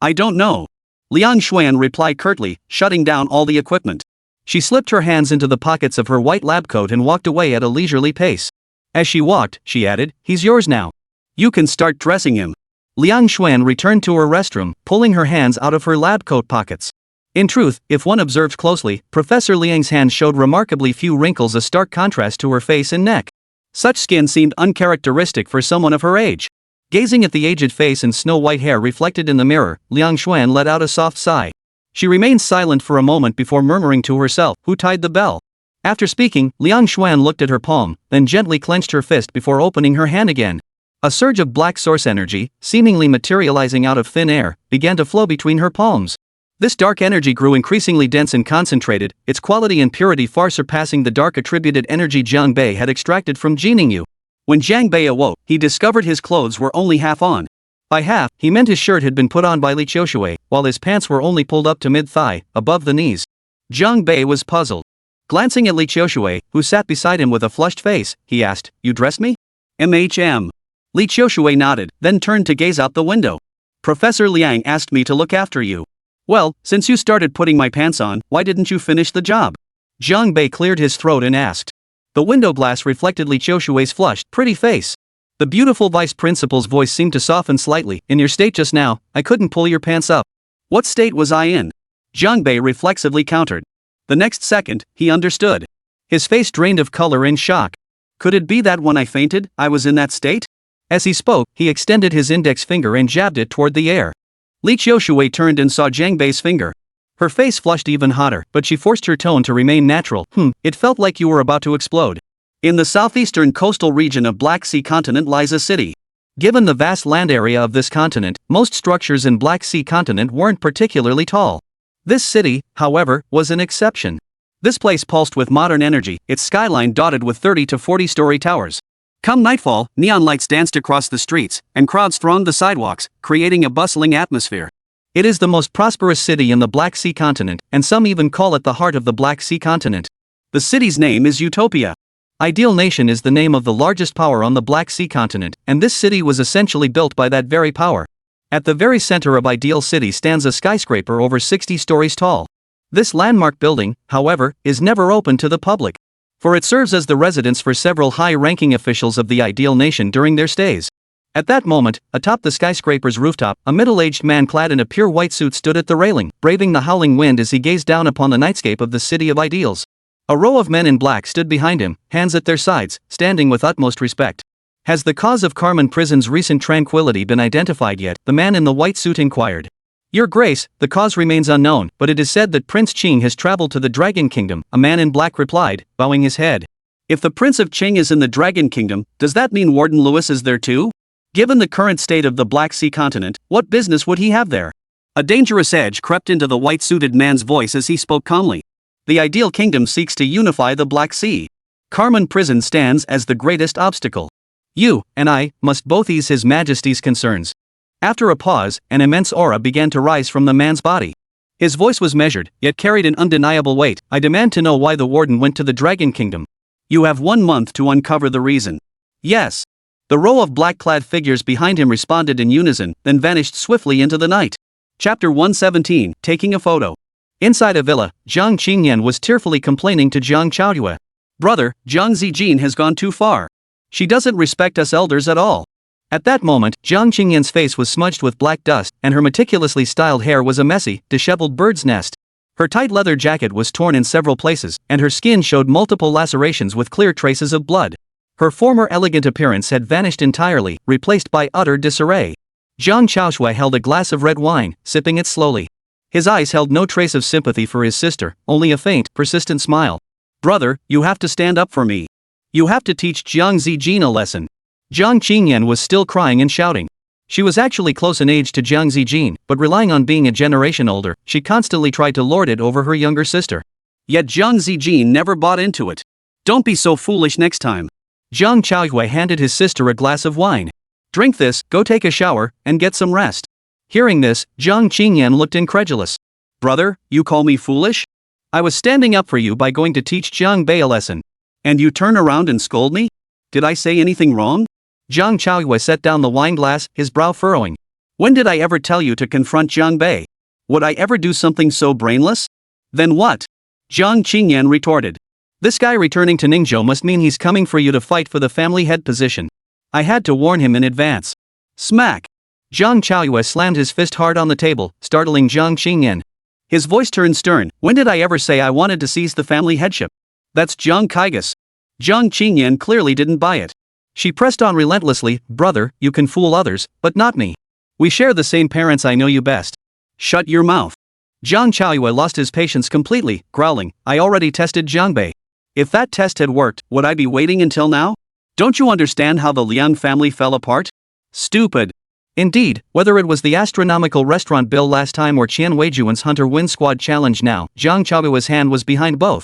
I don't know. Liang Xuan replied curtly, shutting down all the equipment. She slipped her hands into the pockets of her white lab coat and walked away at a leisurely pace. As she walked, she added, he's yours now. You can start dressing him. Liang Xuan returned to her restroom, pulling her hands out of her lab coat pockets. In truth, if one observed closely, Professor Liang's hands showed remarkably few wrinkles, a stark contrast to her face and neck. Such skin seemed uncharacteristic for someone of her age. Gazing at the aged face and snow-white hair reflected in the mirror, Liang Xuan let out a soft sigh. She remained silent for a moment before murmuring to herself, who tied the bell? After speaking, Liang Xuan looked at her palm, then gently clenched her fist before opening her hand again. A surge of black source energy, seemingly materializing out of thin air, began to flow between her palms. This dark energy grew increasingly dense and concentrated, its quality and purity far surpassing the dark attributed energy Zhang Bei had extracted from Jiningyu. When Zhang Bei awoke, he discovered his clothes were only half on. By half, he meant his shirt had been put on by Li Qiushui, while his pants were only pulled up to mid-thigh, above the knees. Zhang Bei was puzzled. Glancing at Li Qiushui, who sat beside him with a flushed face, he asked, You dressed me? MHM. Li Qiushui nodded, then turned to gaze out the window. Professor Liang asked me to look after you. Well, since you started putting my pants on, why didn't you finish the job? Zhang Bei cleared his throat and asked. The window glass reflected Li Qiushui's flushed, pretty face. The beautiful vice principal's voice seemed to soften slightly. In your state just now, I couldn't pull your pants up. What state was I in? Zhang Bei reflexively countered. The next second, he understood. His face drained of color in shock. Could it be that when I fainted, I was in that state? As he spoke, he extended his index finger and jabbed it toward the air. Li Qiushui turned and saw Zhang Bei's finger. Her face flushed even hotter, but she forced her tone to remain natural. It felt like you were about to explode. In the southeastern coastal region of Black Sea continent lies a city. Given the vast land area of this continent, most structures in Black Sea continent weren't particularly tall. This city, however, was an exception. This place pulsed with modern energy, its skyline dotted with 30 to 40-story towers. Come nightfall, neon lights danced across the streets, and crowds thronged the sidewalks, creating a bustling atmosphere. It is the most prosperous city in the Black Sea continent, and some even call it the heart of the Black Sea continent. The city's name is Utopia. Ideal Nation is the name of the largest power on the Black Sea continent, and this city was essentially built by that very power. At the very center of Ideal City stands a skyscraper over 60 stories tall. This landmark building, however, is never open to the public. For it serves as the residence for several high-ranking officials of the Ideal Nation during their stays. At that moment, atop the skyscraper's rooftop, a middle-aged man clad in a pure white suit stood at the railing, braving the howling wind as he gazed down upon the nightscape of the city of ideals. A row of men in black stood behind him, hands at their sides, standing with utmost respect. Has the cause of Carmen Prison's recent tranquility been identified yet? The man in the white suit inquired. Your Grace, the cause remains unknown, but it is said that Prince Qing has traveled to the Dragon Kingdom, a man in black replied, bowing his head. If the Prince of Qing is in the Dragon Kingdom, does that mean Warden Lewis is there too? Given the current state of the Black Sea continent, what business would he have there? A dangerous edge crept into the white-suited man's voice as he spoke calmly. The Ideal Kingdom seeks to unify the Black Sea. Carmen Prison stands as the greatest obstacle. You, and I, must both ease His Majesty's concerns. After a pause, an immense aura began to rise from the man's body. His voice was measured, yet carried an undeniable weight. I demand to know why the warden went to the Dragon Kingdom. You have 1 month to uncover the reason. Yes. The row of black-clad figures behind him responded in unison, then vanished swiftly into the night. Chapter 117, Taking a Photo. Inside a villa, Jiang Qingyan was tearfully complaining to Jiang Chaoyue. Brother, Jiang Zijin has gone too far. She doesn't respect us elders at all. At that moment, Jiang Qingyan's face was smudged with black dust, and her meticulously styled hair was a messy, disheveled bird's nest. Her tight leather jacket was torn in several places, and her skin showed multiple lacerations with clear traces of blood. Her former elegant appearance had vanished entirely, replaced by utter disarray. Jiang Chaoyue held a glass of red wine, sipping it slowly. His eyes held no trace of sympathy for his sister, only a faint, persistent smile. Brother, you have to stand up for me. You have to teach Jiang Zijin a lesson. Jiang Qingyan was still crying and shouting. She was actually close in age to Jiang Zijin, but relying on being a generation older, she constantly tried to lord it over her younger sister. Yet Jiang Zijin never bought into it. Don't be so foolish next time. Jiang Chaoyue handed his sister a glass of wine. Drink this, go take a shower, and get some rest. Hearing this, Jiang Qingyan looked incredulous. Brother, you call me foolish? I was standing up for you by going to teach Jiang Bei a lesson. And you turn around and scold me? Did I say anything wrong? Jiang Chaoyue set down the wine glass, his brow furrowing. When did I ever tell you to confront Jiang Bei? Would I ever do something so brainless? Then what? Jiang Qingyan retorted. This guy returning to Ningzhou must mean he's coming for you to fight for the family head position. I had to warn him in advance. Smack! Jiang Chaoyue slammed his fist hard on the table, startling Jiang Qingyan. His voice turned stern. When did I ever say I wanted to seize the family headship? That's Jiang Kaigas. Jiang Qingyan clearly didn't buy it. She pressed on relentlessly. Brother, you can fool others, but not me. We share the same parents, I know you best. Shut your mouth. Jiang Chaoyue lost his patience completely, growling, I already tested Jiang Bei. If that test had worked, would I be waiting until now? Don't you understand how the Liang family fell apart? Stupid. Indeed, whether it was the astronomical restaurant bill last time or Qian Weijuan's Hunter Win Squad challenge now, Jiang Chaoyue's hand was behind both.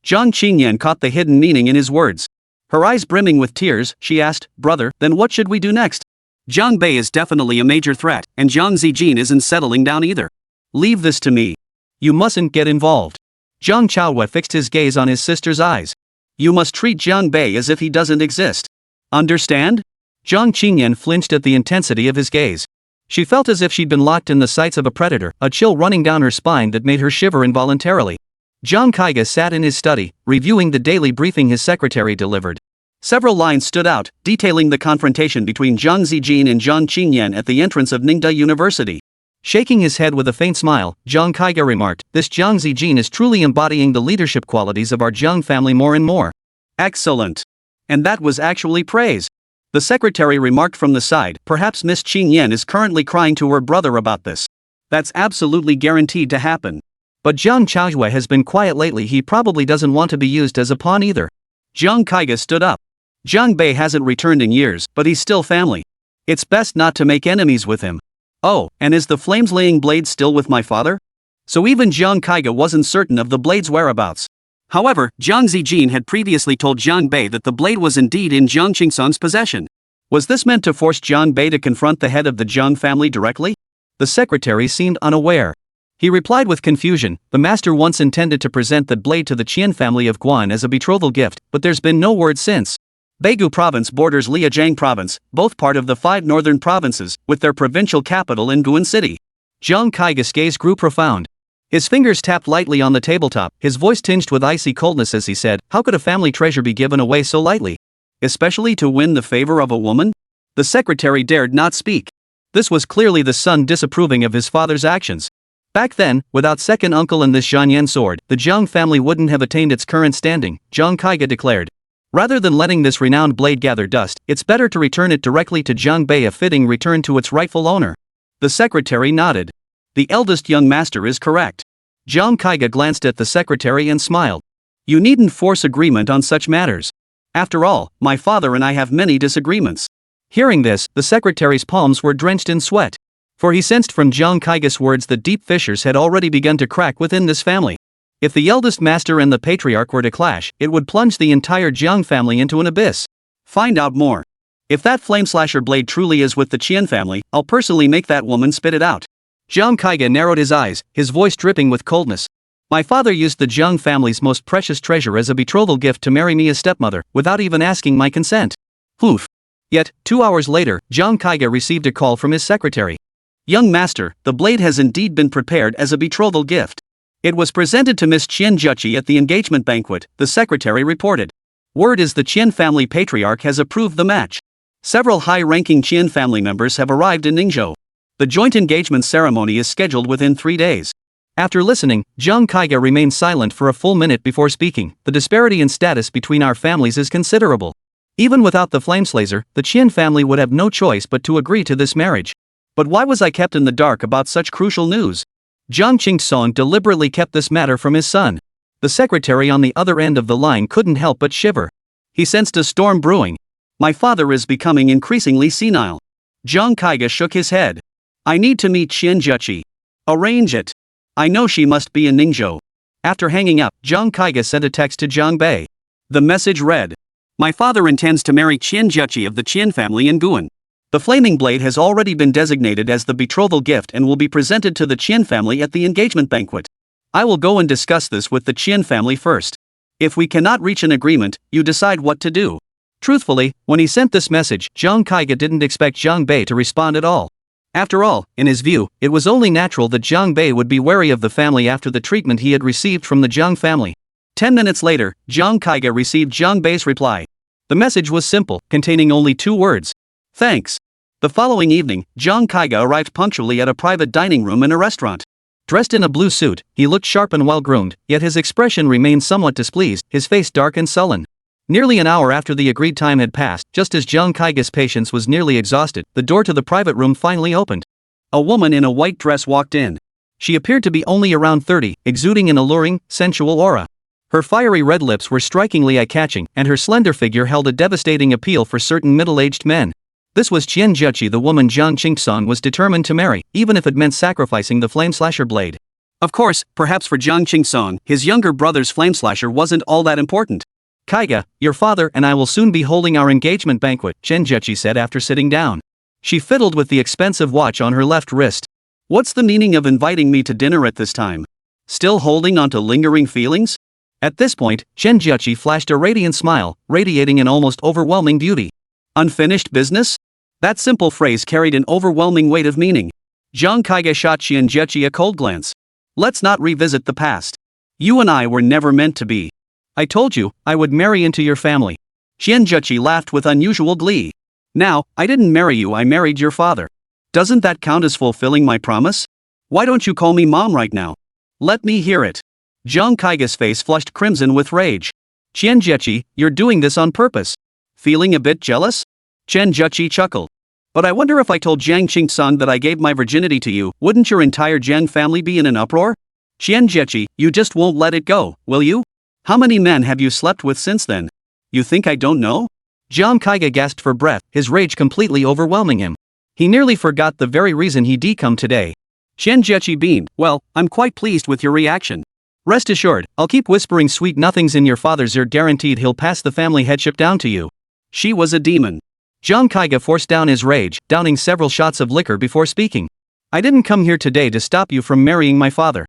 Jiang Qingyan caught the hidden meaning in his words. Her eyes brimming with tears, she asked, Brother, then what should we do next? Jiang Bei is definitely a major threat, and Jiang Zijin isn't settling down either. Leave this to me. You mustn't get involved. Jiang Chaoyue fixed his gaze on his sister's eyes. You must treat Jiang Bei as if he doesn't exist. Understand? Jiang Qingyan flinched at the intensity of his gaze. She felt as if she'd been locked in the sights of a predator, a chill running down her spine that made her shiver involuntarily. Jiang Kaiga sat in his study, reviewing the daily briefing his secretary delivered. Several lines stood out, detailing the confrontation between Jiang Zijin and Jiang Qingyan at the entrance of Ningda University. Shaking his head with a faint smile, Jiang Kaiga remarked, This Jiang Zijin is truly embodying the leadership qualities of our Jiang family more and more. Excellent. And that was actually praise. The secretary remarked from the side, Perhaps Miss Qingyan is currently crying to her brother about this. That's absolutely guaranteed to happen. But Jiang Chaoyue has been quiet lately, he probably doesn't want to be used as a pawn either. Jiang Kaiga stood up. Jiang Bei hasn't returned in years, but he's still family. It's best not to make enemies with him. Oh, and is the flames-laying blade still with my father? So even Jiang Kaiga wasn't certain of the blade's whereabouts. However, Jiang Zijin had previously told Jiang Bei that the blade was indeed in Jiang Qingsan's possession. Was this meant to force Jiang Bei to confront the head of the Jiang family directly? The secretary seemed unaware. He replied with confusion, The master once intended to present the blade to the Qian family of Guan as a betrothal gift, but there's been no word since. Beigu province borders Liajiang province, both part of the 5 northern provinces, with their provincial capital in Guan City. Jiang Kaiga's gaze grew profound. His fingers tapped lightly on the tabletop, his voice tinged with icy coldness as he said, How could a family treasure be given away so lightly? Especially to win the favor of a woman? The secretary dared not speak. This was clearly the son disapproving of his father's actions. Back then, without second uncle and this Zhanyan sword, the Jiang family wouldn't have attained its current standing, Jiang Kaiga declared. Rather than letting this renowned blade gather dust, it's better to return it directly to Jiang Bei, a fitting return to its rightful owner. The secretary nodded. The eldest young master is correct. Jiang Kaiga glanced at the secretary and smiled. You needn't force agreement on such matters. After all, my father and I have many disagreements. Hearing this, the secretary's palms were drenched in sweat. For he sensed from Jiang Kaiga's words that deep fissures had already begun to crack within this family. If the eldest master and the patriarch were to clash, it would plunge the entire Jiang family into an abyss. Find out more. If that flame-slasher blade truly is with the Qian family, I'll personally make that woman spit it out. Jiang Kaiga narrowed his eyes, his voice dripping with coldness. My father used the Jiang family's most precious treasure as a betrothal gift to marry me as stepmother, without even asking my consent. Oof. Yet, 2 hours later, Jiang Kaiga received a call from his secretary. Young master, the blade has indeed been prepared as a betrothal gift. It was presented to Miss Qian Juchi at the engagement banquet, the secretary reported. Word is the Qian family patriarch has approved the match. Several high-ranking Qian family members have arrived in Ningzhou. The joint engagement ceremony is scheduled within 3 days. After listening, Zhang Kaiga remained silent for a full minute before speaking. The disparity in status between our families is considerable. Even without the Flameslayer, the Qian family would have no choice but to agree to this marriage. But why was I kept in the dark about such crucial news? Jiang Qingsong deliberately kept this matter from his son. The secretary on the other end of the line couldn't help but shiver. He sensed a storm brewing. My father is becoming increasingly senile. Zhang Kaiga shook his head. I need to meet Qian Juchi. Arrange it. I know she must be in Ningzhou. After hanging up, Zhang Kaiga sent a text to Zhang Bei. The message read, my father intends to marry Qian Juchi of the Qian family in Guan. The flaming blade has already been designated as the betrothal gift and will be presented to the Qian family at the engagement banquet. I will go and discuss this with the Qian family first. If we cannot reach an agreement, you decide what to do. Truthfully, when he sent this message, Zhang Kaiga didn't expect Zhang Bei to respond at all. After all, in his view, it was only natural that Zhang Bei would be wary of the family after the treatment he had received from the Zhang family. 10 minutes later, Zhang Kaiga received Zhang Bei's reply. The message was simple, containing only 2 words. Thanks. The following evening, Zhang Kaiga arrived punctually at a private dining room in a restaurant. Dressed in a blue suit, he looked sharp and well-groomed, yet his expression remained somewhat displeased, his face dark and sullen. Nearly an hour after the agreed time had passed, just as Zhang Kaiga's patience was nearly exhausted, the door to the private room finally opened. A woman in a white dress walked in. She appeared to be only around 30, exuding an alluring, sensual aura. Her fiery red lips were strikingly eye-catching, and her slender figure held a devastating appeal for certain middle-aged men. This was Qian Juchi, the woman Zhang Qingsong was determined to marry, even if it meant sacrificing the Flameslasher blade. Of course, perhaps for Zhang Qingsong, his younger brother's Flameslasher wasn't all that important. Kaiga, your father and I will soon be holding our engagement banquet, Qian Juchi said after sitting down. She fiddled with the expensive watch on her left wrist. What's the meaning of inviting me to dinner at this time? Still holding on to lingering feelings? At this point, Qian Juchi flashed a radiant smile, radiating an almost overwhelming beauty. Unfinished business? That simple phrase carried an overwhelming weight of meaning. Zhang Kaiga shot Qian Juchi a cold glance. Let's not revisit the past. You and I were never meant to be. I told you, I would marry into your family. Qian Juchi laughed with unusual glee. Now, I didn't marry you, I married your father. Doesn't that count as fulfilling my promise? Why don't you call me mom right now? Let me hear it. Zhang Kaiga's face flushed crimson with rage. Qian Juchi, you're doing this on purpose. Feeling a bit jealous? Qian Juchi chuckled. But I wonder if I told Zhang Qingsong that I gave my virginity to you, wouldn't your entire Zhang family be in an uproar? Qian Juchi, you just won't let it go, will you? How many men have you slept with since then? You think I don't know? Zhang Kaiga gasped for breath, his rage completely overwhelming him. He nearly forgot the very reason he decome today. Qian Juchi beamed. Well, I'm quite pleased with your reaction. Rest assured, I'll keep whispering sweet nothings in your father's ear, guaranteed he'll pass the family headship down to you. She was a demon. Zhang Kaiga forced down his rage, downing several shots of liquor before speaking. I didn't come here today to stop you from marrying my father.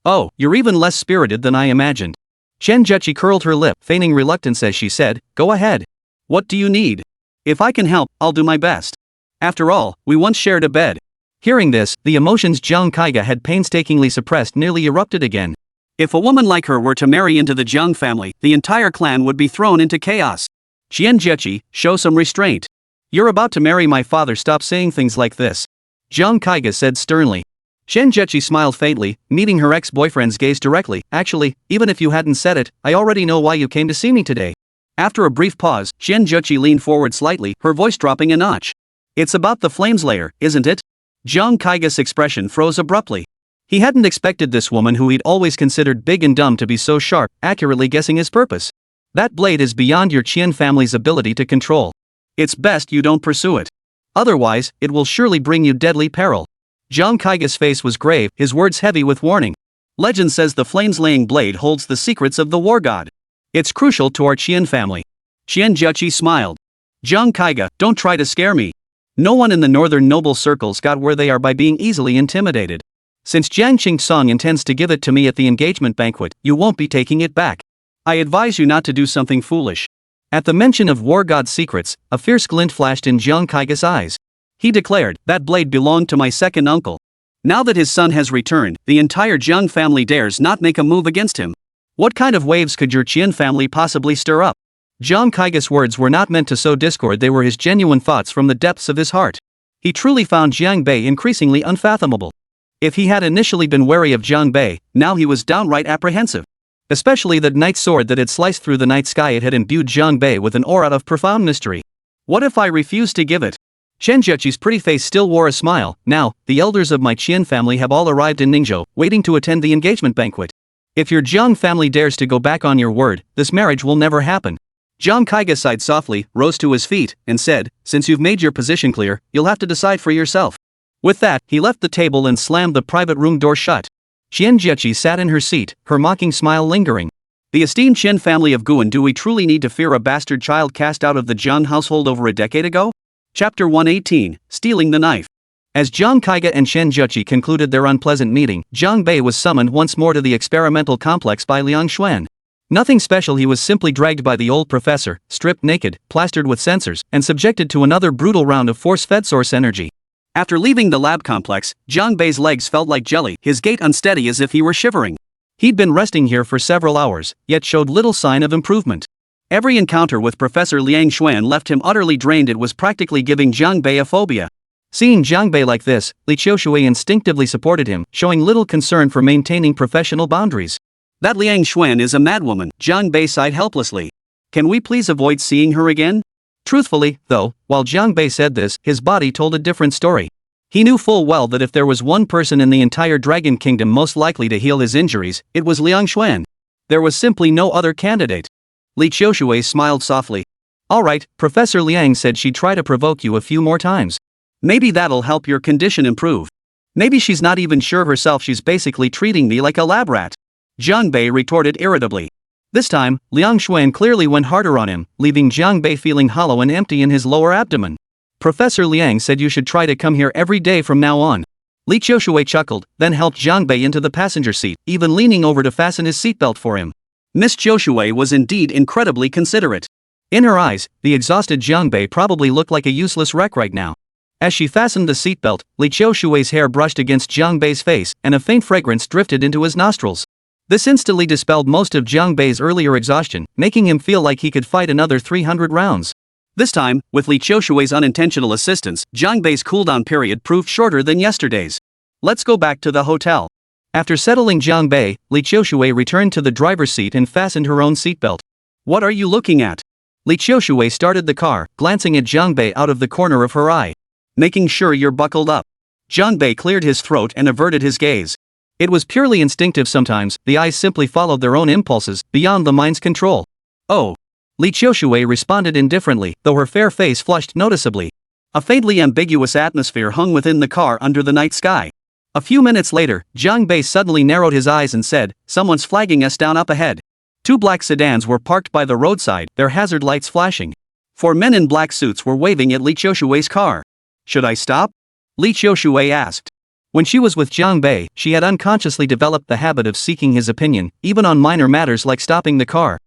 Oh, you're even less spirited than I imagined. Qian Juchi curled her lip, feigning reluctance as she said, go ahead. What do you need? If I can help, I'll do my best. After all, we once shared a bed. Hearing this, the emotions Zhang Kaiga had painstakingly suppressed nearly erupted again. If a woman like her were to marry into the Zhang family, the entire clan would be thrown into chaos. Qian Juchi, show some restraint. You're about to marry my father, stop saying things like this. Zhang Kaiga said sternly. Qian Juchi smiled faintly, meeting her ex-boyfriend's gaze directly. Actually, even if you hadn't said it, I already know why you came to see me today. After a brief pause, Qian Juchi leaned forward slightly, her voice dropping a notch. It's about the Flameslayer, isn't it? Zhang Kaiga's expression froze abruptly. He hadn't expected this woman who he'd always considered big and dumb to be so sharp, accurately guessing his purpose. That blade is beyond your Qian family's ability to control. It's best you don't pursue it. Otherwise, it will surely bring you deadly peril. Zhang Kaiga's face was grave, his words heavy with warning. Legend says the flames-laying blade holds the secrets of the war god. It's crucial to our Qian family. Qian Juchi smiled. Zhang Kaiga, don't try to scare me. No one in the northern noble circles got where they are by being easily intimidated. Since Zhang Qingsong intends to give it to me at the engagement banquet, you won't be taking it back. I advise you not to do something foolish. At the mention of war god secrets, a fierce glint flashed in Zhang Kaiga's eyes. He declared, "That blade belonged to my second uncle. Now that his son has returned, the entire Jiang family dares not make a move against him. What kind of waves could your Qian family possibly stir up?" Jiang Kaiga's words were not meant to sow discord, they were his genuine thoughts from the depths of his heart. He truly found Jiang Bei increasingly unfathomable. If he had initially been wary of Jiang Bei, now he was downright apprehensive. Especially that night sword that had sliced through the night sky, it had imbued Jiang Bei with an aura of profound mystery. What if I refused to give it? Shen Zheqi's pretty face still wore a smile. Now, the elders of my Qian family have all arrived in Ningzhou, waiting to attend the engagement banquet. If your Jiang family dares to go back on your word, this marriage will never happen. Jiang Kaiga sighed softly, rose to his feet, and said, "Since you've made your position clear, you'll have to decide for yourself." With that, he left the table and slammed the private room door shut. Shen Zheqi sat in her seat, her mocking smile lingering. The esteemed Qian family of Guan, do we truly need to fear a bastard child cast out of the Jiang household over a decade ago? Chapter 118, Stealing the Knife. As Jiang Kaiga and Shen Zheqi concluded their unpleasant meeting, Jiang Bei was summoned once more to the experimental complex by Liang Xuan. Nothing special, he was simply dragged by the old professor, stripped naked, plastered with sensors, and subjected to another brutal round of force-fed source energy. After leaving the lab complex, Jiang Bei's legs felt like jelly, his gait unsteady as if he were shivering. He'd been resting here for several hours, yet showed little sign of improvement. Every encounter with Professor Liang Xuan left him utterly drained. It was practically giving Jiang Bei a phobia. Seeing Jiang Bei like this, Li Qiushui instinctively supported him, showing little concern for maintaining professional boundaries. "That Liang Xuan is a madwoman," Jiang Bei sighed helplessly. "Can we please avoid seeing her again?" Truthfully, though, while Jiang Bei said this, his body told a different story. He knew full well that if there was one person in the entire Dragon Kingdom most likely to heal his injuries, it was Liang Xuan. There was simply no other candidate. Li Qiushui smiled softly. "All right," Professor Liang said, "she'd try to provoke you a few more times. Maybe that'll help your condition improve. Maybe she's not even sure herself, she's basically treating me like a lab rat." Jiang Bei retorted irritably. This time, Liang Xuan clearly went harder on him, leaving Jiang Bei feeling hollow and empty in his lower abdomen. "Professor Liang said you should try to come here every day from now on." Li Qiushui chuckled, then helped Jiang Bei into the passenger seat, even leaning over to fasten his seatbelt for him. Miss Qiushui was indeed incredibly considerate. In her eyes, the exhausted Jiang Bei probably looked like a useless wreck right now. As she fastened the seatbelt, Li Qiushui's hair brushed against Jiang Bei's face, and a faint fragrance drifted into his nostrils. This instantly dispelled most of Jiang Bei's earlier exhaustion, making him feel like he could fight another 300 rounds. This time, with Li Qiushui's unintentional assistance, Jiang Bei's cooldown period proved shorter than yesterday's. "Let's go back to the hotel." After settling Jiang Bei, Li Qiushui returned to the driver's seat and fastened her own seatbelt. "What are you looking at?" Li Qiushui started the car, glancing at Jiang Bei out of the corner of her eye. "Making sure you're buckled up." Jiang Bei cleared his throat and averted his gaze. It was purely instinctive sometimes, the eyes simply followed their own impulses, beyond the mind's control. "Oh." Li Qiushui responded indifferently, though her fair face flushed noticeably. A faintly ambiguous atmosphere hung within the car under the night sky. A few minutes later, Jiang Bei suddenly narrowed his eyes and said, "Someone's flagging us down up ahead." Two black sedans were parked by the roadside, their hazard lights flashing. 4 men in black suits were waving at Li Qiushui's car. "Should I stop?" Li Qiushui asked. When she was with Jiang Bei, she had unconsciously developed the habit of seeking his opinion, even on minor matters like stopping the car.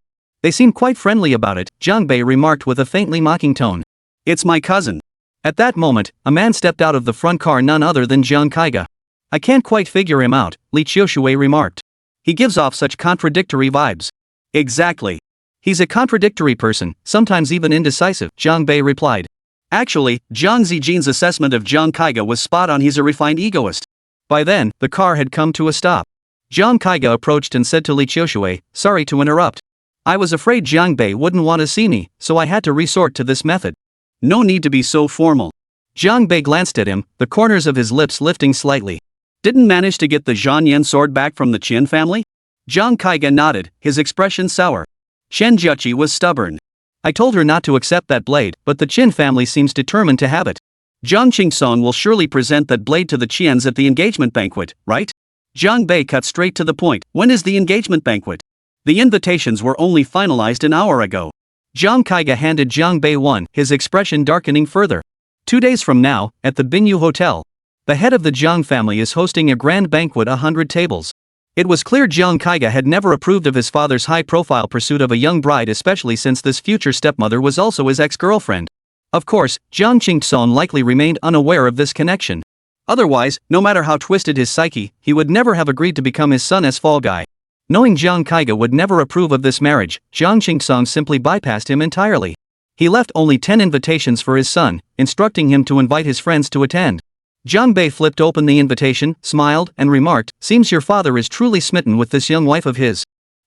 "They seem quite friendly about it," Jiang Bei remarked with a faintly mocking tone. "It's my cousin." At that moment, a man stepped out of the front car, none other than Jiang Kaiga. "I can't quite figure him out," Li Qiushui remarked. "He gives off such contradictory vibes." "Exactly. He's a contradictory person, sometimes even indecisive," Jiang Bei replied. Actually, Jiang Zijin's assessment of Jiang Kaiga was spot on. He's a refined egoist. By then, the car had come to a stop. Jiang Kaiga approached and said to Li Qiushui, "Sorry to interrupt. I was afraid Jiang Bei wouldn't want to see me, so I had to resort to this method." "No need to be so formal." Jiang Bei glanced at him, the corners of his lips lifting slightly. "Didn't manage to get the Zhanyan sword back from the Qin family?" Jiang Kaiga nodded, his expression sour. Shen Zheqi was stubborn. "I told her not to accept that blade, but the Qin family seems determined to have it. Zhang Qingsong will surely present that blade to the Qians at the engagement banquet, right?" Jiang Bei cut straight to the point. "When is the engagement banquet?" "The invitations were only finalized an hour ago." Jiang Kaiga handed Jiang Bei one, his expression darkening further. 2 days from now, at the Binyu Hotel. The head of the Jiang family is hosting a grand banquet, 100 tables. It was clear Jiang Kaiga had never approved of his father's high-profile pursuit of a young bride, especially since this future stepmother was also his ex-girlfriend. Of course, Jiang Qingson likely remained unaware of this connection. Otherwise, no matter how twisted his psyche, he would never have agreed to become his son's fall guy. Knowing Jiang Kaiga would never approve of this marriage, Jiang Qingson simply bypassed him entirely. He left only 10 invitations for his son, instructing him to invite his friends to attend. Jiang Bei flipped open the invitation, smiled, and remarked, "Seems your father is truly smitten with this young wife of his."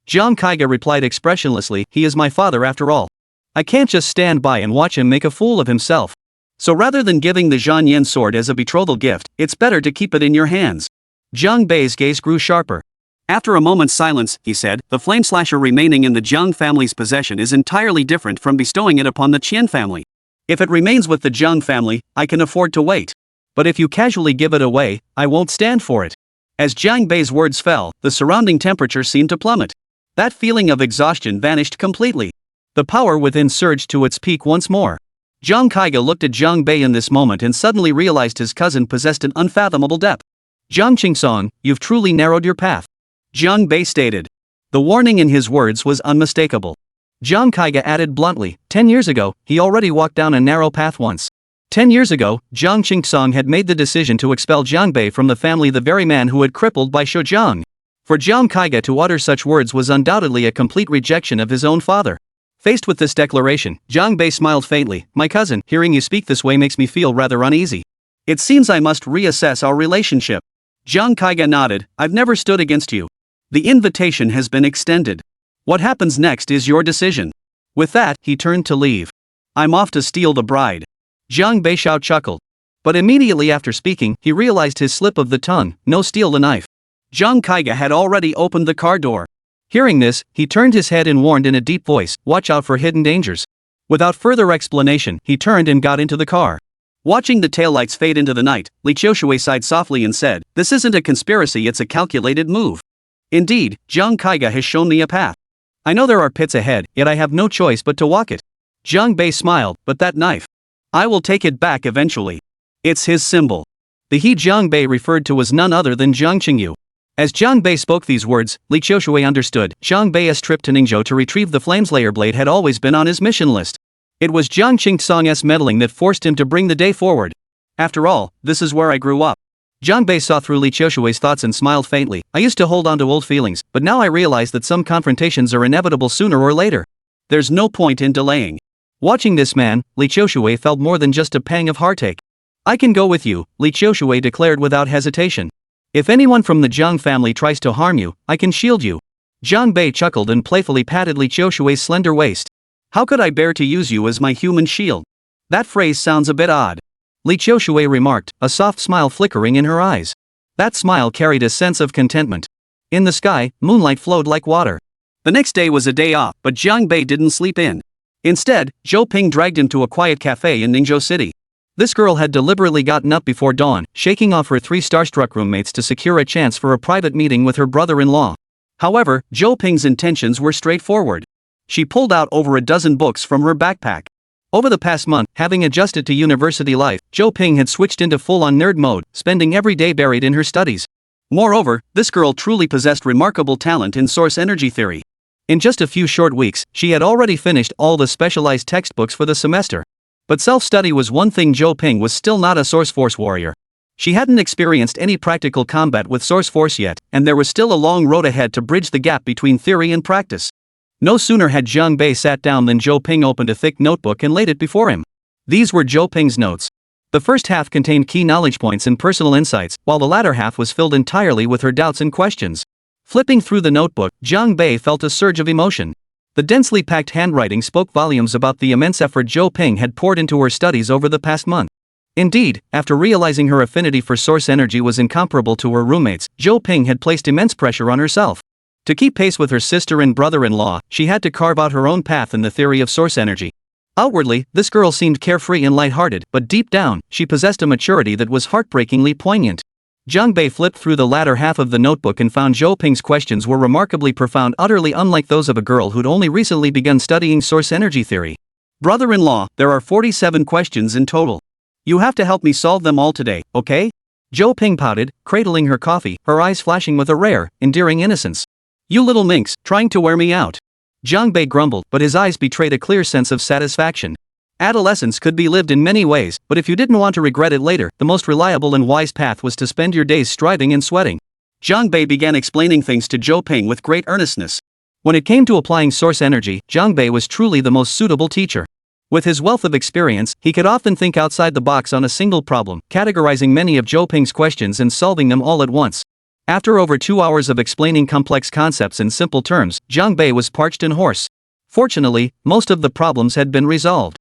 Jiang Kaiga replied expressionlessly, "He is my father after all. I can't just stand by and watch him make a fool of himself. So rather than giving the Zhanyan sword as a betrothal gift, it's better to keep it in your hands." Jiang Bei's gaze grew sharper. After a moment's silence, he said, "The flame slasher remaining in the Jiang family's possession is entirely different from bestowing it upon the Qian family. If it remains with the Jiang family, I can afford to wait. But if you casually give it away, I won't stand for it." As Jiang Bei's words fell, the surrounding temperature seemed to plummet. That feeling of exhaustion vanished completely. The power within surged to its peak once more. Jiang Kaiga looked at Jiang Bei in this moment and suddenly realized his cousin possessed an unfathomable depth. "Jiang Qingson, you've truly narrowed your path," Jiang Bei stated. The warning in his words was unmistakable. Jiang Kaiga added bluntly, 10 years ago, he already walked down a narrow path once. 10 years ago, Jiang Qingson had made the decision to expel Jiang Bei from the family, the very man who had crippled Bai Shoujiang. For Jiang Kaiga to utter such words was undoubtedly a complete rejection of his own father. Faced with this declaration, Jiang Bei smiled faintly. "My cousin, hearing you speak this way makes me feel rather uneasy. It seems I must reassess our relationship." Jiang Kaiga nodded, "I've never stood against you. The invitation has been extended. What happens next is your decision." With that, he turned to leave. "I'm off to steal the bride." Jiang Beishao chuckled. But immediately after speaking, he realized his slip of the tongue, no steal the knife. Jiang Kaiga had already opened the car door. Hearing this, he turned his head and warned in a deep voice, "Watch out for hidden dangers." Without further explanation, he turned and got into the car. Watching the taillights fade into the night, Li Qiushui sighed softly and said, "This isn't a conspiracy, it's a calculated move. Indeed, Jiang Kaiga has shown me a path. I know there are pits ahead, yet I have no choice but to walk it." Jiang Bei smiled, "But that knife? I will take it back eventually. It's his symbol." The he Jiang Bei referred to was none other than Jiang Qingyu. As Jiang Bei spoke these words, Li Qiushui understood. Jiang Bei's trip to Ningzhou to retrieve the Flameslayer blade had always been on his mission list. It was Jiang Qingsong's meddling that forced him to bring the day forward. "After all, this is where I grew up." Jiang Bei saw through Li Qiushui's thoughts and smiled faintly. "I used to hold on to old feelings, but now I realize that some confrontations are inevitable sooner or later. There's no point in delaying." Watching this man, Li Qiushui felt more than just a pang of heartache. "I can go with you," Li Qiushui declared without hesitation. "If anyone from the Jiang family tries to harm you, I can shield you." Jiang Bei chuckled and playfully patted Li Qiushui's slender waist. "How could I bear to use you as my human shield? That phrase sounds a bit odd," Li Qiushui remarked, a soft smile flickering in her eyes. That smile carried a sense of contentment. In the sky, moonlight flowed like water. The next day was a day off, but Jiang Bei didn't sleep in. Instead, Zhou Ping dragged him to a quiet cafe in Ningzhou City. This girl had deliberately gotten up before dawn, shaking off her 3 starstruck roommates to secure a chance for a private meeting with her brother-in-law. However, Zhou Ping's intentions were straightforward. She pulled out over a dozen books from her backpack. Over the past month, having adjusted to university life, Zhou Ping had switched into full-on nerd mode, spending every day buried in her studies. Moreover, this girl truly possessed remarkable talent in source energy theory. In just a few short weeks, she had already finished all the specialized textbooks for the semester. But self-study was one thing. Zhou Ping was still not a source force warrior. She hadn't experienced any practical combat with source force yet, and there was still a long road ahead to bridge the gap between theory and practice. No sooner had Jiang Bei sat down than Zhou Ping opened a thick notebook and laid it before him. These were Zhou Ping's notes. The first half contained key knowledge points and personal insights, while the latter half was filled entirely with her doubts and questions. Flipping through the notebook, Jiang Bei felt a surge of emotion. The densely packed handwriting spoke volumes about the immense effort Zhou Ping had poured into her studies over the past month. Indeed, after realizing her affinity for source energy was incomparable to her roommates, Zhou Ping had placed immense pressure on herself. To keep pace with her sister and brother-in-law, she had to carve out her own path in the theory of source energy. Outwardly, this girl seemed carefree and lighthearted, but deep down, she possessed a maturity that was heartbreakingly poignant. Jiang Bei flipped through the latter half of the notebook and found Zhou Ping's questions were remarkably profound, utterly unlike those of a girl who'd only recently begun studying source energy theory. "Brother-in-law, there are 47 questions in total. You have to help me solve them all today, okay?" Zhou Ping pouted, cradling her coffee, her eyes flashing with a rare, endearing innocence. "You little minx, trying to wear me out." Jiang Bei grumbled, but his eyes betrayed a clear sense of satisfaction. Adolescence could be lived in many ways, but if you didn't want to regret it later, the most reliable and wise path was to spend your days striving and sweating. Zhang Bei began explaining things to Zhou Ping with great earnestness. When it came to applying source energy, Zhang Bei was truly the most suitable teacher. With his wealth of experience, he could often think outside the box on a single problem, categorizing many of Zhou Ping's questions and solving them all at once. After over 2 hours of explaining complex concepts in simple terms, Zhang Bei was parched and hoarse. Fortunately, most of the problems had been resolved.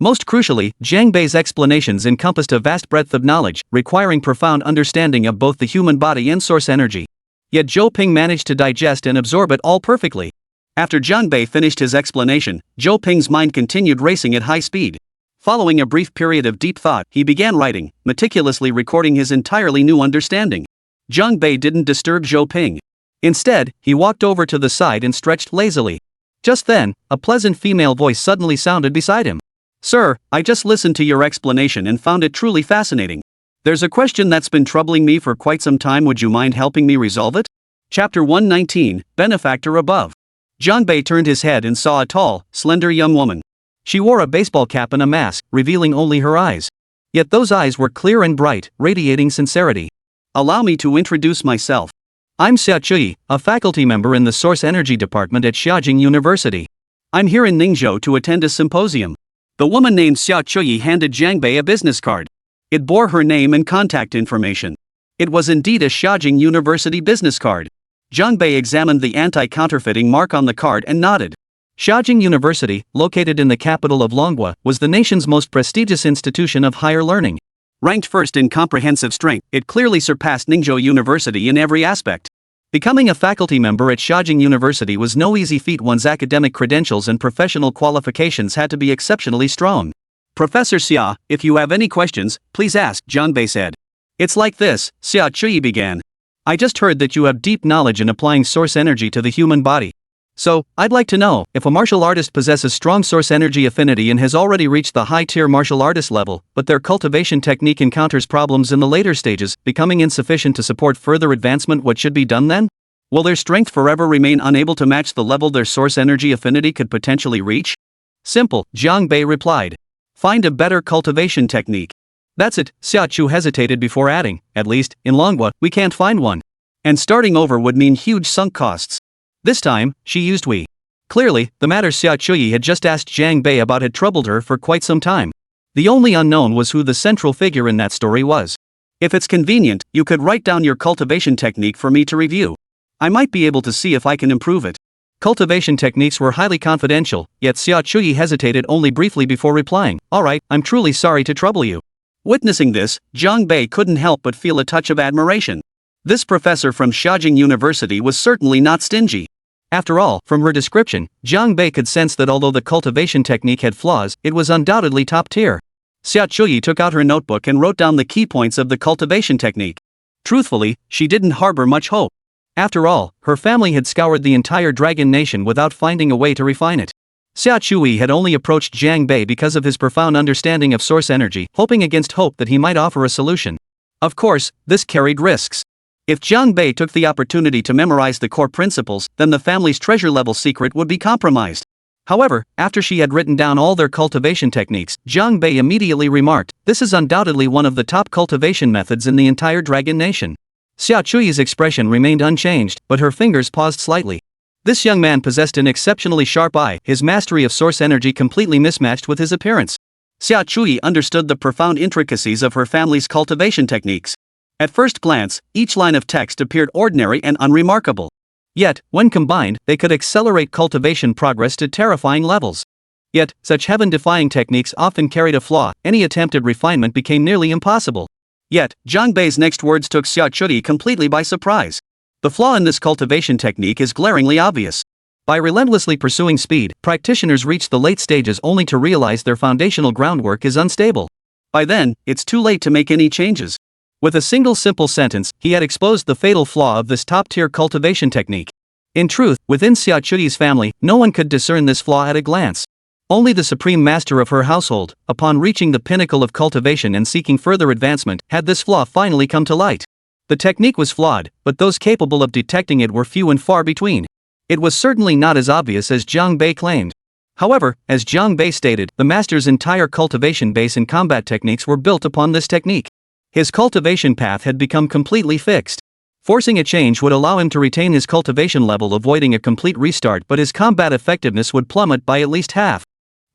Most crucially, Zhang Bei's explanations encompassed a vast breadth of knowledge, requiring profound understanding of both the human body and source energy. Yet Zhou Ping managed to digest and absorb it all perfectly. After Zhang Bei finished his explanation, Zhou Ping's mind continued racing at high speed. Following a brief period of deep thought, he began writing, meticulously recording his entirely new understanding. Zhang Bei didn't disturb Zhou Ping. Instead, he walked over to the side and stretched lazily. Just then, a pleasant female voice suddenly sounded beside him. "Sir, I just listened to your explanation and found it truly fascinating. There's a question that's been troubling me for quite some time. Would you mind helping me resolve it?" Chapter 119, Benefactor Above. Zhang Bei turned his head and saw a tall, slender young woman. She wore a baseball cap and a mask, revealing only her eyes. Yet those eyes were clear and bright, radiating sincerity. "Allow me to introduce myself. I'm Xia Chui, a faculty member in the Source Energy Department at Xiaojing University. I'm here in Ningzhou to attend a symposium." The woman named Xia Chui handed Zhang Bei a business card. It bore her name and contact information. It was indeed a Xiaojing University business card. Zhang Bei examined the anti-counterfeiting mark on the card and nodded. Xiaojing University, located in the capital of Manhwa, was the nation's most prestigious institution of higher learning. Ranked first in comprehensive strength, it clearly surpassed Ningzhou University in every aspect. Becoming a faculty member at Xiaojing University was no easy feat. One's academic credentials and professional qualifications had to be exceptionally strong. "Professor Xia, if you have any questions, please ask," Zhang Bei said. "It's like this," Xia Chui began. "I just heard that you have deep knowledge in applying source energy to the human body. So, I'd like to know, if a martial artist possesses strong source energy affinity and has already reached the high-tier martial artist level, but their cultivation technique encounters problems in the later stages, becoming insufficient to support further advancement, what should be done then? Will their strength forever remain unable to match the level their source energy affinity could potentially reach?" "Simple," Zhang Bei replied. "Find a better cultivation technique." "That's it," Xia Chu hesitated before adding, "at least, in Manhwa, we can't find one. And starting over would mean huge sunk costs." This time, she used we. Clearly, the matter Xia Chui had just asked Zhang Bei about had troubled her for quite some time. The only unknown was who the central figure in that story was. "If it's convenient, you could write down your cultivation technique for me to review. I might be able to see if I can improve it." Cultivation techniques were highly confidential, yet Xia Chui hesitated only briefly before replying, "All right, I'm truly sorry to trouble you." Witnessing this, Zhang Bei couldn't help but feel a touch of admiration. This professor from Xiaojing University was certainly not stingy. After all, from her description, Zhang Bei could sense that although the cultivation technique had flaws, it was undoubtedly top tier. Xia Chui took out her notebook and wrote down the key points of the cultivation technique. Truthfully, she didn't harbor much hope. After all, her family had scoured the entire Dragon Nation without finding a way to refine it. Xia Chui had only approached Zhang Bei because of his profound understanding of source energy, hoping against hope that he might offer a solution. Of course, this carried risks. If Zhang Bei took the opportunity to memorize the core principles, then the family's treasure-level secret would be compromised. However, after she had written down all their cultivation techniques, Zhang Bei immediately remarked, "This is undoubtedly one of the top cultivation methods in the entire Dragon Nation." Xia Chui's expression remained unchanged, but her fingers paused slightly. This young man possessed an exceptionally sharp eye, his mastery of source energy completely mismatched with his appearance. Xia Chui understood the profound intricacies of her family's cultivation techniques. At first glance, each line of text appeared ordinary and unremarkable. Yet, when combined, they could accelerate cultivation progress to terrifying levels. Yet, such heaven-defying techniques often carried a flaw. Any attempt at refinement became nearly impossible. Yet, Zhang Bei's next words took Xia Chui completely by surprise. "The flaw in this cultivation technique is glaringly obvious. By relentlessly pursuing speed, practitioners reach the late stages only to realize their foundational groundwork is unstable. By then, it's too late to make any changes." With a single simple sentence, he had exposed the fatal flaw of this top-tier cultivation technique. In truth, within Xia Chui's family, no one could discern this flaw at a glance. Only the supreme master of her household, upon reaching the pinnacle of cultivation and seeking further advancement, had this flaw finally come to light. The technique was flawed, but those capable of detecting it were few and far between. It was certainly not as obvious as Zhang Bei claimed. However, as Jiang Bei stated, the master's entire cultivation base and combat techniques were built upon this technique. His cultivation path had become completely fixed. Forcing a change would allow him to retain his cultivation level, avoiding a complete restart, but his combat effectiveness would plummet by at least half.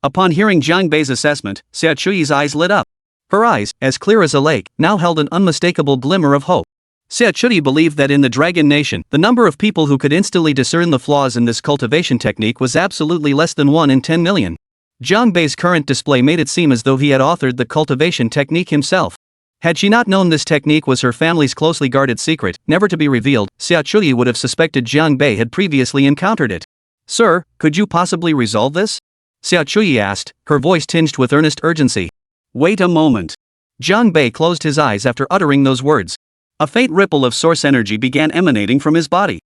Upon hearing Jiang Bei's assessment, Xia Chuyi's eyes lit up. Her eyes, as clear as a lake, now held an unmistakable glimmer of hope. Xia Chuyi believed that in the Dragon Nation, the number of people who could instantly discern the flaws in this cultivation technique was absolutely less than 1 in 10 million. Jiang Bei's current display made it seem as though he had authored the cultivation technique himself. Had she not known this technique was her family's closely guarded secret, never to be revealed, Xia Chuyi would have suspected Jiang Bei had previously encountered it. "Sir, could you possibly resolve this?" Xia Chuyi asked, her voice tinged with earnest urgency. "Wait a moment." Jiang Bei closed his eyes after uttering those words. A faint ripple of source energy began emanating from his body.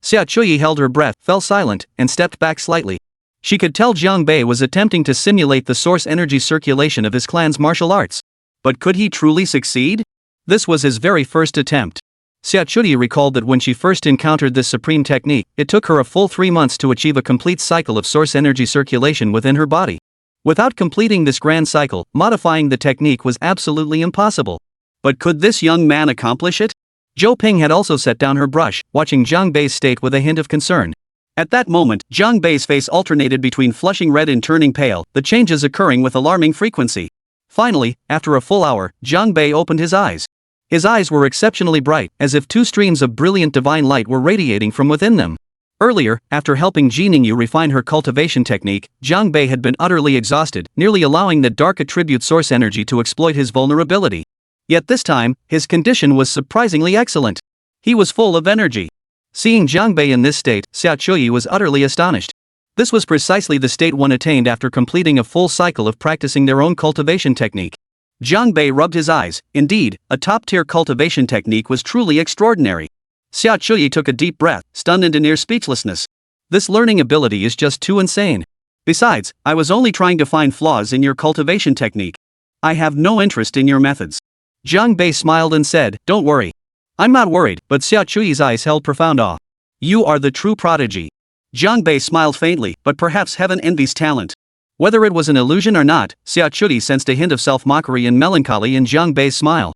Xia Chuyi held her breath, fell silent, and stepped back slightly. She could tell Jiang Bei was attempting to simulate the source energy circulation of his clan's martial arts. But could he truly succeed? This was his very first attempt. Xia Chuyi recalled that when she first encountered this supreme technique, it took her a full 3 months to achieve a complete cycle of source energy circulation within her body. Without completing this grand cycle, modifying the technique was absolutely impossible. But could this young man accomplish it? Zhou Ping had also set down her brush, watching Jiang Bei's state with a hint of concern. At that moment, Jiang Bei's face alternated between flushing red and turning pale, the changes occurring with alarming frequency. Finally, after a full hour, Jiang Bei opened his eyes. His eyes were exceptionally bright, as if 2 streams of brilliant divine light were radiating from within them. Earlier, after helping Ji Ningyu refine her cultivation technique, Jiang Bei had been utterly exhausted, nearly allowing the dark attribute source energy to exploit his vulnerability. Yet this time, his condition was surprisingly excellent. He was full of energy. Seeing Jiang Bei in this state, Xia Chuyi was utterly astonished. This was precisely the state one attained after completing a full cycle of practicing their own cultivation technique. Jiang Bei rubbed his eyes. Indeed, a top-tier cultivation technique was truly extraordinary. Xia Chuyi took a deep breath, stunned into near speechlessness. This learning ability is just too insane. Besides, I was only trying to find flaws in your cultivation technique. I have no interest in your methods. Jiang Bei smiled and said, "Don't worry. I'm not worried," but Xia Chuyi's eyes held profound awe. "You are the true prodigy." Jiang Bei smiled faintly, but perhaps heaven envies talent. Whether it was an illusion or not, Xia Chuyi sensed a hint of self-mockery and melancholy in Jiang Bei's smile.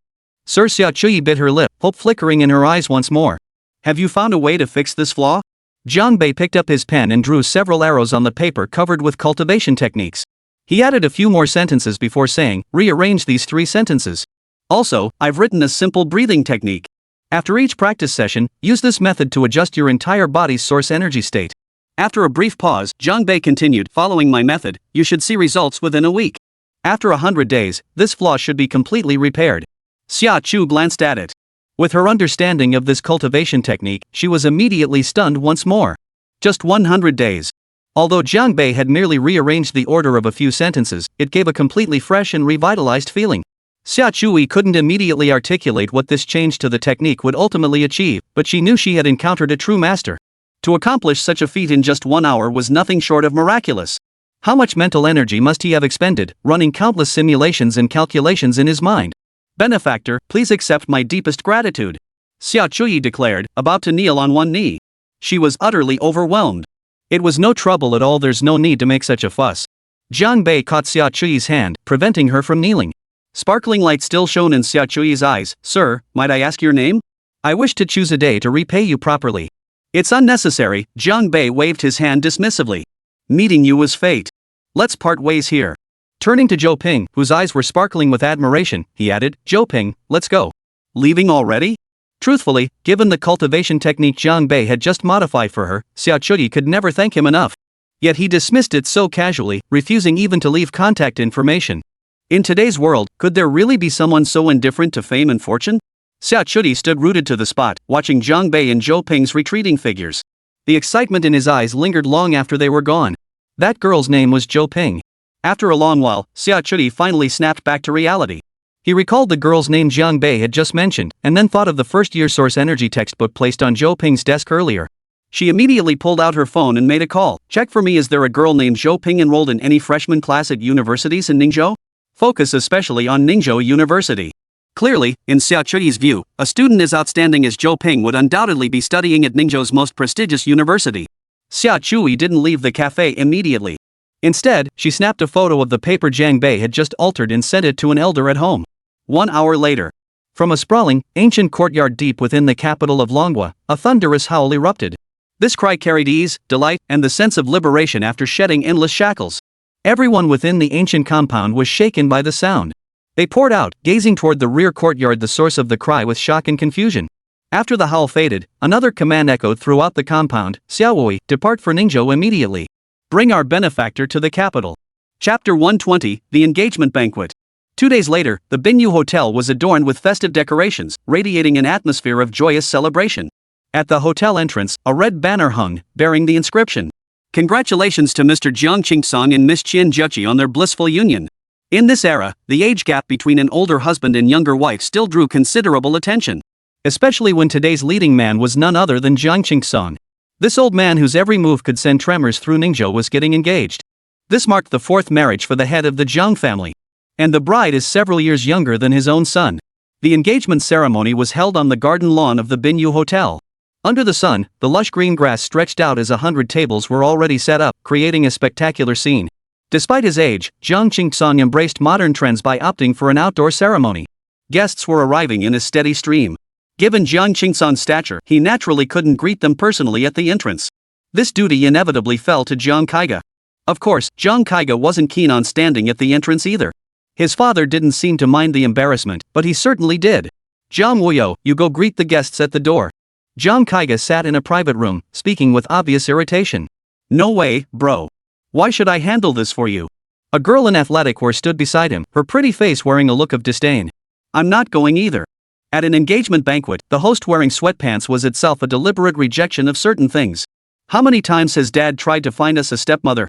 Sir, Xia Chuyi bit her lip, hope flickering in her eyes once more. "Have you found a way to fix this flaw?" Jiang Bei picked up his pen and drew several arrows on the paper covered with cultivation techniques. He added a few more sentences before saying, "Rearrange these 3 sentences. Also, I've written a simple breathing technique. After each practice session, use this method to adjust your entire body's source energy state." After a brief pause, Jiang Bei continued, "Following my method, you should see results within a week. After 100 days, this flaw should be completely repaired." Xia Chu glanced at it. With her understanding of this cultivation technique, she was immediately stunned once more. Just 100 days. Although Jiang Bei had merely rearranged the order of a few sentences, it gave a completely fresh and revitalized feeling. Xia Chuyi couldn't immediately articulate what this change to the technique would ultimately achieve, but she knew she had encountered a true master. To accomplish such a feat in just 1 hour was nothing short of miraculous. How much mental energy must he have expended, running countless simulations and calculations in his mind? "Benefactor, please accept my deepest gratitude," Xia Chuyi declared, about to kneel on one knee. She was utterly overwhelmed. "It was no trouble at all, there's no need to make such a fuss." Jiang Bei caught Xia Chuyi's hand, preventing her from kneeling. Sparkling light still shone in Xia Chuyi's eyes. "Sir, might I ask your name? I wish to choose a day to repay you properly." "It's unnecessary," Jiang Bei waved his hand dismissively. "Meeting you was fate. Let's part ways here." Turning to Zhou Ping, whose eyes were sparkling with admiration, he added, "Zhou Ping, let's go." "Leaving already?" Truthfully, given the cultivation technique Jiang Bei had just modified for her, Xia Chuyi could never thank him enough. Yet he dismissed it so casually, refusing even to leave contact information. In today's world, could there really be someone so indifferent to fame and fortune? Xia Chuyi stood rooted to the spot, watching Jiang Bei and Zhou Ping's retreating figures. The excitement in his eyes lingered long after they were gone. That girl's name was Zhou Ping. After a long while, Xia Chuyi finally snapped back to reality. He recalled the girl's name Jiang Bei had just mentioned, and then thought of the first-year source energy textbook placed on Zhou Ping's desk earlier. She immediately pulled out her phone and made a call. "Check for me, is there a girl named Zhou Ping enrolled in any freshman class at universities in Ningzhou? Focus especially on Ningzhou University." Clearly, in Xia Chuyi's view, a student as outstanding as Zhou Ping would undoubtedly be studying at Ningzhou's most prestigious university. Xia Chuyi didn't leave the cafe immediately. Instead, she snapped a photo of the paper Jiang Bei had just altered and sent it to an elder at home. 1 hour later. From a sprawling, ancient courtyard deep within the capital of Manhwa, a thunderous howl erupted. This cry carried ease, delight, and the sense of liberation after shedding endless shackles. Everyone within the ancient compound was shaken by the sound. They poured out, gazing toward the rear courtyard, the source of the cry, with shock and confusion. After the howl faded, another command echoed throughout the compound: Xiaowei, depart for Ningzhou immediately. Bring our benefactor to the capital. Chapter 120, The Engagement Banquet. 2 days later, the Binyu Hotel was adorned with festive decorations, radiating an atmosphere of joyous celebration. At the hotel entrance, a red banner hung, bearing the inscription: "Congratulations to Mr. Jiang Qingsong and Miss Qian Juqi on their blissful union." In this era, the age gap between an older husband and younger wife still drew considerable attention. Especially when today's leading man was none other than Jiang Qingsong. This old man, whose every move could send tremors through Ningzhou, was getting engaged. This marked the 4th marriage for the head of the Jiang family. And the bride is several years younger than his own son. The engagement ceremony was held on the garden lawn of the Binyu Hotel. Under the sun, the lush green grass stretched out as 100 tables were already set up, creating a spectacular scene. Despite his age, Jiang Qingsong embraced modern trends by opting for an outdoor ceremony. Guests were arriving in a steady stream. Given Jiang Qingsong's stature, he naturally couldn't greet them personally at the entrance. This duty inevitably fell to Jiang Kaiga. Of course, Jiang Kaiga wasn't keen on standing at the entrance either. His father didn't seem to mind the embarrassment, but he certainly did. "Jiang Wuyo, you go greet the guests at the door." Jiang Kaiga sat in a private room, speaking with obvious irritation. "No way, bro. Why should I handle this for you?" A girl in athletic wear stood beside him, her pretty face wearing a look of disdain. "I'm not going either." At an engagement banquet, the host wearing sweatpants was itself a deliberate rejection of certain things. How many times has Dad tried to find us a stepmother?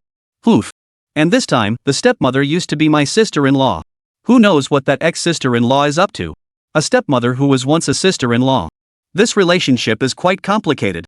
Oof. And this time, the stepmother used to be my sister-in-law. Who knows what that ex-sister-in-law is up to? A stepmother who was once a sister-in-law. This relationship is quite complicated.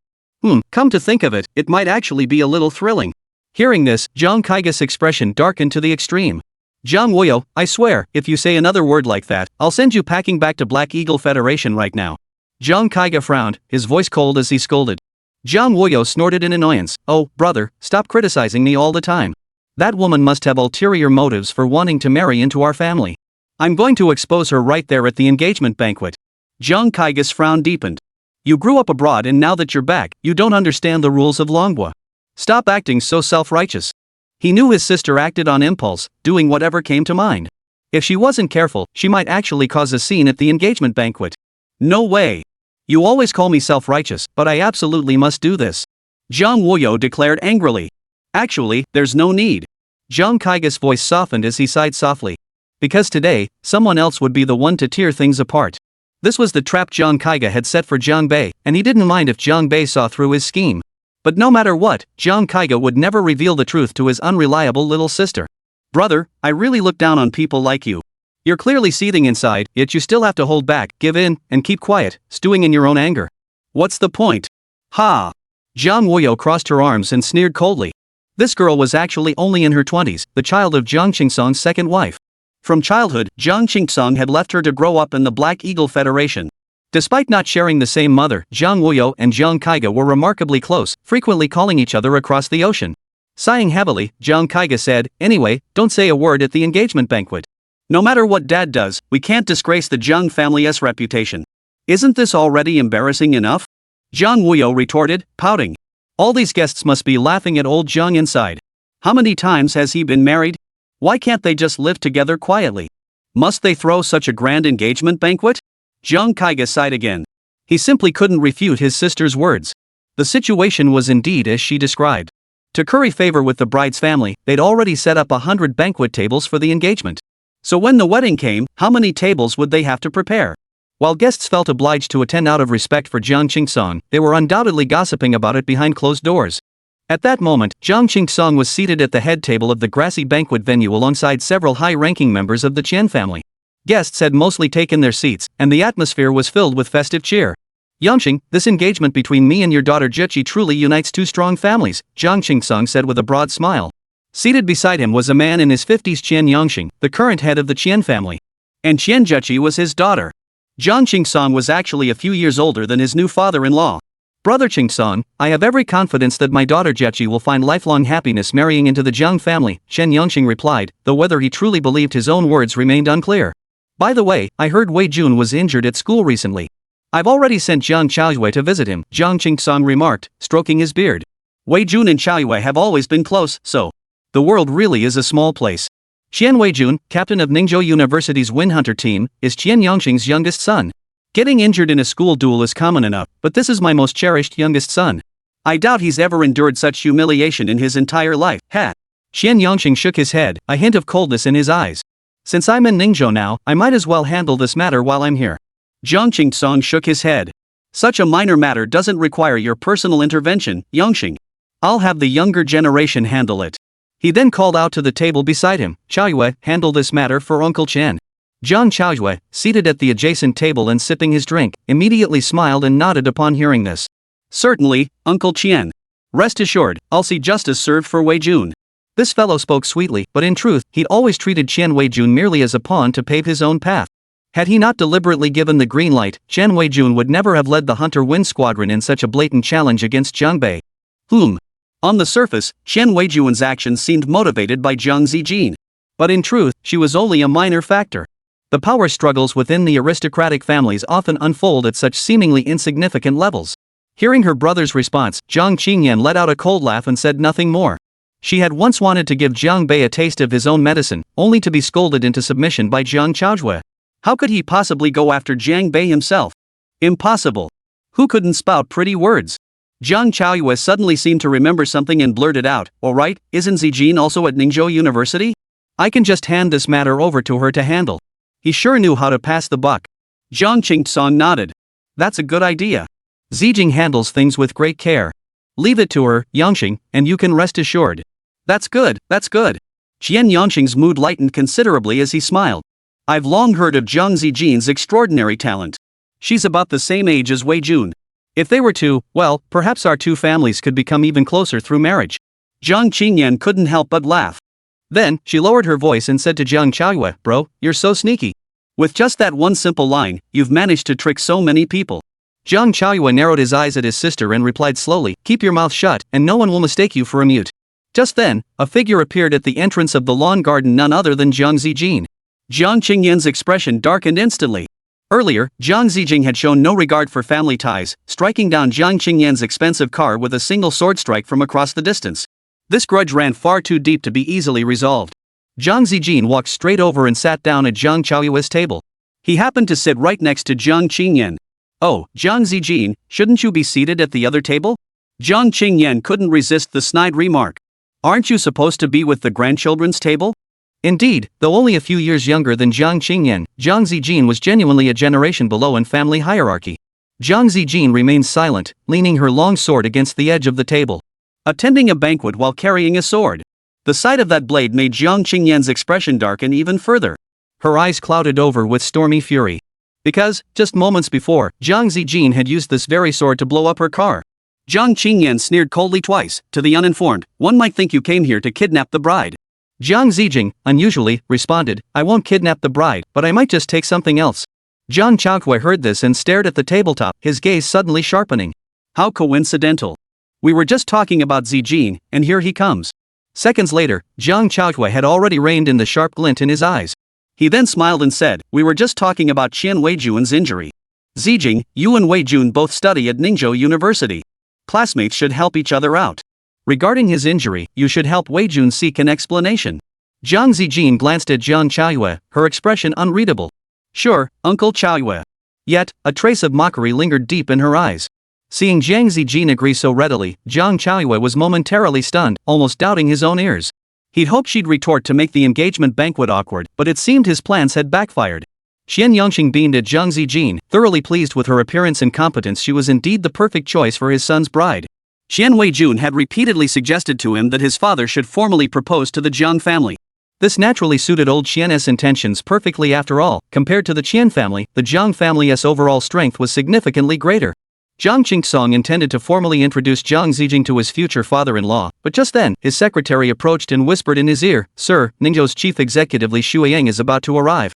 Come to think of it, it might actually be a little thrilling. Hearing this, Jiang Kaiga's expression darkened to the extreme. "Jiang Wuyo, I swear, if you say another word like that, I'll send you packing back to Black Eagle Federation right now." Jiang Kaiga frowned, his voice cold as he scolded. Jiang Wuyo snorted in annoyance. "Oh, brother, stop criticizing me all the time. That woman must have ulterior motives for wanting to marry into our family. I'm going to expose her right there at the engagement banquet." Jiang Kaiga's frown deepened. "You grew up abroad, and now that you're back, you don't understand the rules of Longwa. Stop acting so self-righteous." He knew his sister acted on impulse, doing whatever came to mind. If she wasn't careful, she might actually cause a scene at the engagement banquet. "No way. You always call me self-righteous, but I absolutely must do this," Jiang Wuyo declared angrily. "Actually, there's no need." Jiang Kaiga's voice softened as he sighed softly. Because today, someone else would be the one to tear things apart. This was the trap Jiang Kaiga had set for Jiang Bei, and he didn't mind if Jiang Bei saw through his scheme. But no matter what, Jiang Kaiga would never reveal the truth to his unreliable little sister. "Brother, I really look down on people like you. You're clearly seething inside, yet you still have to hold back, give in, and keep quiet, stewing in your own anger. What's the point?" "Ha!" Jiang Wuyo crossed her arms and sneered coldly. This girl was actually only in her 20s, the child of Jiang Qingsong's second wife. From childhood, Jiang Qingsong had left her to grow up in the Black Eagle Federation. Despite not sharing the same mother, Jiang Wuyo and Jiang Kaiga were remarkably close, frequently calling each other across the ocean. Sighing heavily, Jiang Kaiga said, "Anyway, don't say a word at the engagement banquet. No matter what Dad does, we can't disgrace the Jiang family's reputation. Isn't this already embarrassing enough?" Jiang Wuyo retorted, pouting. All these guests must be laughing at old Jiang inside. How many times has he been married? Why can't they just live together quietly? Must they throw such a grand engagement banquet? Jiang Kaiga sighed again. He simply couldn't refute his sister's words. The situation was indeed as she described. To curry favor with the bride's family, they'd already set up 100 banquet tables for the engagement. So when the wedding came, how many tables would they have to prepare? While guests felt obliged to attend out of respect for Jiang Qingsong, they were undoubtedly gossiping about it behind closed doors. At that moment, Jiang Qingsong was seated at the head table of the grassy banquet venue alongside several high-ranking members of the Qian family. Guests had mostly taken their seats, and the atmosphere was filled with festive cheer. "Yangqing, this engagement between me and your daughter Juqi truly unites two strong families," Jiang Qingsong said with a broad smile. Seated beside him was a man in his 50s, Qian Yangqing, the current head of the Qian family. And Qian Juqi was his daughter. Jiang Qingsong was actually a few years older than his new father-in-law. Brother Ching-song, I have every confidence that my daughter Jechi will find lifelong happiness marrying into the Jiang family, Chen Yongqing replied, though whether he truly believed his own words remained unclear. By the way, I heard Wei Jun was injured at school recently. I've already sent Jiang Chaoyue to visit him, Jiang Ching-song remarked, stroking his beard. Wei Jun and Chaoyue have always been close, so the world really is a small place. Qian Weijun, captain of Ningzhou University's Wind Hunter team, is Qian Yongqing's youngest son. Getting injured in a school duel is common enough, but this is my most cherished youngest son. I doubt he's ever endured such humiliation in his entire life, ha. Qian Yongqing shook his head, a hint of coldness in his eyes. Since I'm in Ningzhou now, I might as well handle this matter while I'm here. Jiang Qing-song shook his head. Such a minor matter doesn't require your personal intervention, Yongqing. I'll have the younger generation handle it. He then called out to the table beside him, Chaoyue, handle this matter for Uncle Chen. Jiang Chaoyue, seated at the adjacent table and sipping his drink, immediately smiled and nodded upon hearing this. Certainly, Uncle Qian. Rest assured, I'll see justice served for Wei Jun. This fellow spoke sweetly, but in truth, he'd always treated Qian Wei Jun merely as a pawn to pave his own path. Had he not deliberately given the green light, Qian Wei Jun would never have led the Hunter Wind Squadron in such a blatant challenge against Jiang Bei. On the surface, Qian Wei Jun's actions seemed motivated by Jiang Zijin. But in truth, she was only a minor factor. The power struggles within the aristocratic families often unfold at such seemingly insignificant levels. Hearing her brother's response, Jiang Qingyan let out a cold laugh and said nothing more. She had once wanted to give Jiang Bei a taste of his own medicine, only to be scolded into submission by Jiang Chaoyue. How could he possibly go after Jiang Bei himself? Impossible. Who couldn't spout pretty words? Jiang Chaoyue suddenly seemed to remember something and blurted out, "Alright, isn't Zijin also at Ningzhou University? I can just hand this matter over to her to handle." He sure knew how to pass the buck. Jiang Qing-song nodded. That's a good idea. Zijing handles things with great care. Leave it to her, Yongqing, and you can rest assured. That's good, that's good. Qian Yongqing's mood lightened considerably as he smiled. I've long heard of Jiang Zijin's extraordinary talent. She's about the same age as Wei Jun. If they were two, well, perhaps our two families could become even closer through marriage. Jiang Qingyan couldn't help but laugh. Then, she lowered her voice and said to Jiang Chaoyue, "Bro, you're so sneaky. With just that one simple line, you've managed to trick so many people." Jiang Chaoyue narrowed his eyes at his sister and replied slowly, "Keep your mouth shut, and no one will mistake you for a mute." Just then, a figure appeared at the entrance of the lawn garden, none other than Jiang Zijin. Jiang Qingyan's expression darkened instantly. Earlier, Jiang Zijing had shown no regard for family ties, striking down Jiang Qingyan's expensive car with a single sword strike from across the distance. This grudge ran far too deep to be easily resolved. Jiang Zijin walked straight over and sat down at Jiang Chaoyue's table. He happened to sit right next to Jiang Qingyan. "Oh, Jiang Zijin, shouldn't you be seated at the other table?" Jiang Qingyan couldn't resist the snide remark. "Aren't you supposed to be with the grandchildren's table?" Indeed, though only a few years younger than Jiang Qingyan, Jiang Zijin was genuinely a generation below in family hierarchy. Jiang Zijin remained silent, leaning her long sword against the edge of the table. Attending a banquet while carrying a sword. The sight of that blade made Jiang Qingyan's expression darken even further. Her eyes clouded over with stormy fury. Because, just moments before, Jiang Zijin had used this very sword to blow up her car. Jiang Qingyan sneered coldly twice. To the uninformed, one might think you came here to kidnap the bride. Jiang Zijing, unusually, responded, "I won't kidnap the bride, but I might just take something else." Jiang Chaoyue heard this and stared at the tabletop, his gaze suddenly sharpening. How coincidental. We were just talking about Zijin, and here he comes. Seconds later, Jiang Chaoyue had already reined in the sharp glint in his eyes. He then smiled and said, "We were just talking about Qian Weijun's injury. Zijing, you and Wei Jun both study at Ningzhou University. Classmates should help each other out. Regarding his injury, you should help Wei Jun seek an explanation." Jiang Zijin glanced at Jiang Chaoyue, her expression unreadable. "Sure, Uncle Chaoyue." Yet, a trace of mockery lingered deep in her eyes. Seeing Jiang Zijin agree so readily, Jiang Chaoyue was momentarily stunned, almost doubting his own ears. He'd hoped she'd retort to make the engagement banquet awkward, but it seemed his plans had backfired. Qian Yongqing beamed at Jiang Zijin, thoroughly pleased with her appearance and competence. She was indeed the perfect choice for his son's bride. Qian Weijun had repeatedly suggested to him that his father should formally propose to the Jiang family. This naturally suited old Qian's intentions perfectly. After all, compared to the Qian family, the Jiang family's overall strength was significantly greater. Jiang Qing-song intended to formally introduce Jiang Zijing to his future father-in-law, but just then, his secretary approached and whispered in his ear, "Sir, Ningzhou's chief executive Li Shuiyang is about to arrive."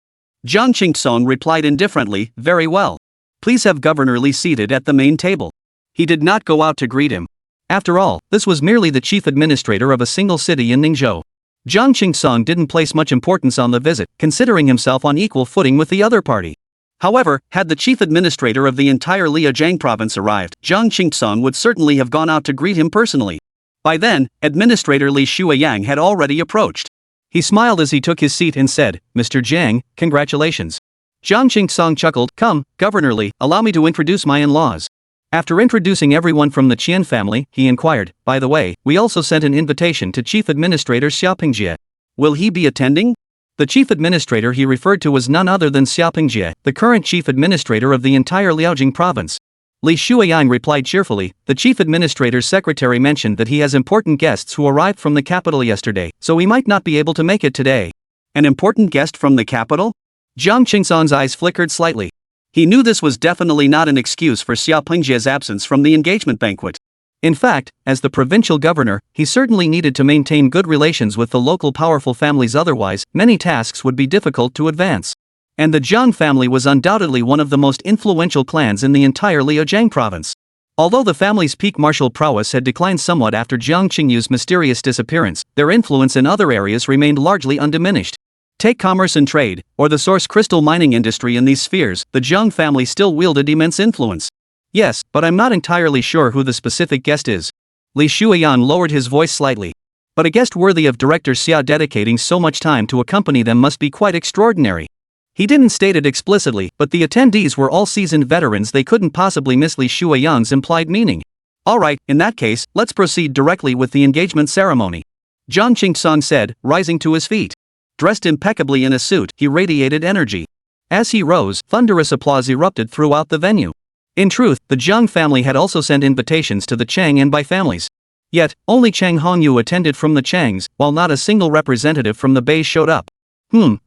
Jiang Qing-song replied indifferently, "Very well. Please have Governor Li seated at the main table." He did not go out to greet him. After all, this was merely the chief administrator of a single city in Ningzhou. Jiang Qingsong didn't place much importance on the visit, considering himself on equal footing with the other party. However, had the chief administrator of the entire Liaojiang province arrived, Jiang Qingsong would certainly have gone out to greet him personally. By then, Administrator Li Shuiyang had already approached. He smiled as he took his seat and said, "Mr. Jiang, congratulations." Jiang Qingsong chuckled, "Come, Governor Li, allow me to introduce my in-laws." After introducing everyone from the Qian family, he inquired, "By the way, we also sent an invitation to Chief Administrator Xiaopingjie. Will he be attending?" The chief administrator he referred to was none other than Xiaopingjie, the current chief administrator of the entire Liaojiang province. Li Shuiyang replied cheerfully, "The chief administrator's secretary mentioned that he has important guests who arrived from the capital yesterday, so he might not be able to make it today." An important guest from the capital? Jiang Qingsong's eyes flickered slightly. He knew this was definitely not an excuse for Xiaopingjie's absence from the engagement banquet. In fact, as the provincial governor, he certainly needed to maintain good relations with the local powerful families, otherwise, many tasks would be difficult to advance. And the Jiang family was undoubtedly one of the most influential clans in the entire Liaojiang province. Although the family's peak martial prowess had declined somewhat after Jiang Qingyu's mysterious disappearance, their influence in other areas remained largely undiminished. Take commerce and trade, or the source crystal mining industry in these spheres, the Jiang family still wielded immense influence. "Yes, but I'm not entirely sure who the specific guest is." Li Shuiyang lowered his voice slightly. "But a guest worthy of Director Xia dedicating so much time to accompany them must be quite extraordinary." He didn't state it explicitly, but the attendees were all seasoned veterans. They couldn't possibly miss Li Shuiyang's implied meaning. "Alright, in that case, let's proceed directly with the engagement ceremony," Jiang Qingsong said, rising to his feet. Dressed impeccably in a suit, he radiated energy. As he rose, thunderous applause erupted throughout the venue. In truth, the Jiang family had also sent invitations to the Chang and Bai families. Yet, only Chang Hongyu attended from the Changs, while not a single representative from the Beis showed up.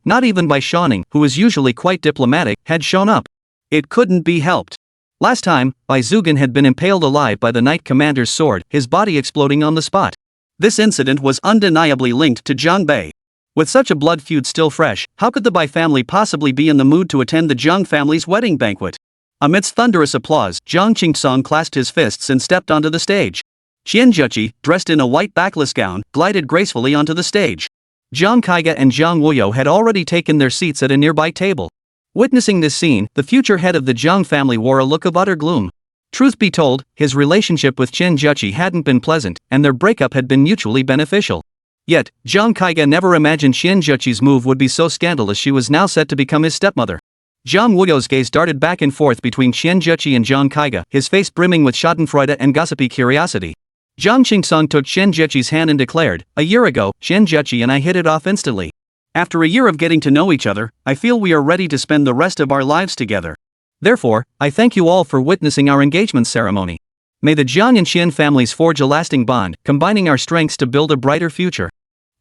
Not even Bai Shaoning, who is usually quite diplomatic, had shown up. It couldn't be helped. Last time, Bai Zugan had been impaled alive by the Knight Commander's sword, his body exploding on the spot. This incident was undeniably linked to Jiang Bei. With such a blood feud still fresh, how could the Bai family possibly be in the mood to attend the Jiang family's wedding banquet? Amidst thunderous applause, Jiang Qingsong clasped his fists and stepped onto the stage. Qian Juqi, dressed in a white backless gown, glided gracefully onto the stage. Jiang Kaiga and Jiang Wuyo had already taken their seats at a nearby table. Witnessing this scene, the future head of the Jiang family wore a look of utter gloom. Truth be told, his relationship with Qian Juqi hadn't been pleasant, and their breakup had been mutually beneficial. Yet, Jiang Kaiga never imagined Qian Juqi's move would be so scandalous. She was now set to become his stepmother. Jiang Wuyo's gaze darted back and forth between Qian Juqi and Jiang Kaiga, his face brimming with schadenfreude and gossipy curiosity. Jiang Qingsong took Qian Juqi's hand and declared, "A year ago, Qian Juqi and I hit it off instantly. After a year of getting to know each other, I feel we are ready to spend the rest of our lives together. Therefore, I thank you all for witnessing our engagement ceremony. May the Jiang and Qian families forge a lasting bond, combining our strengths to build a brighter future."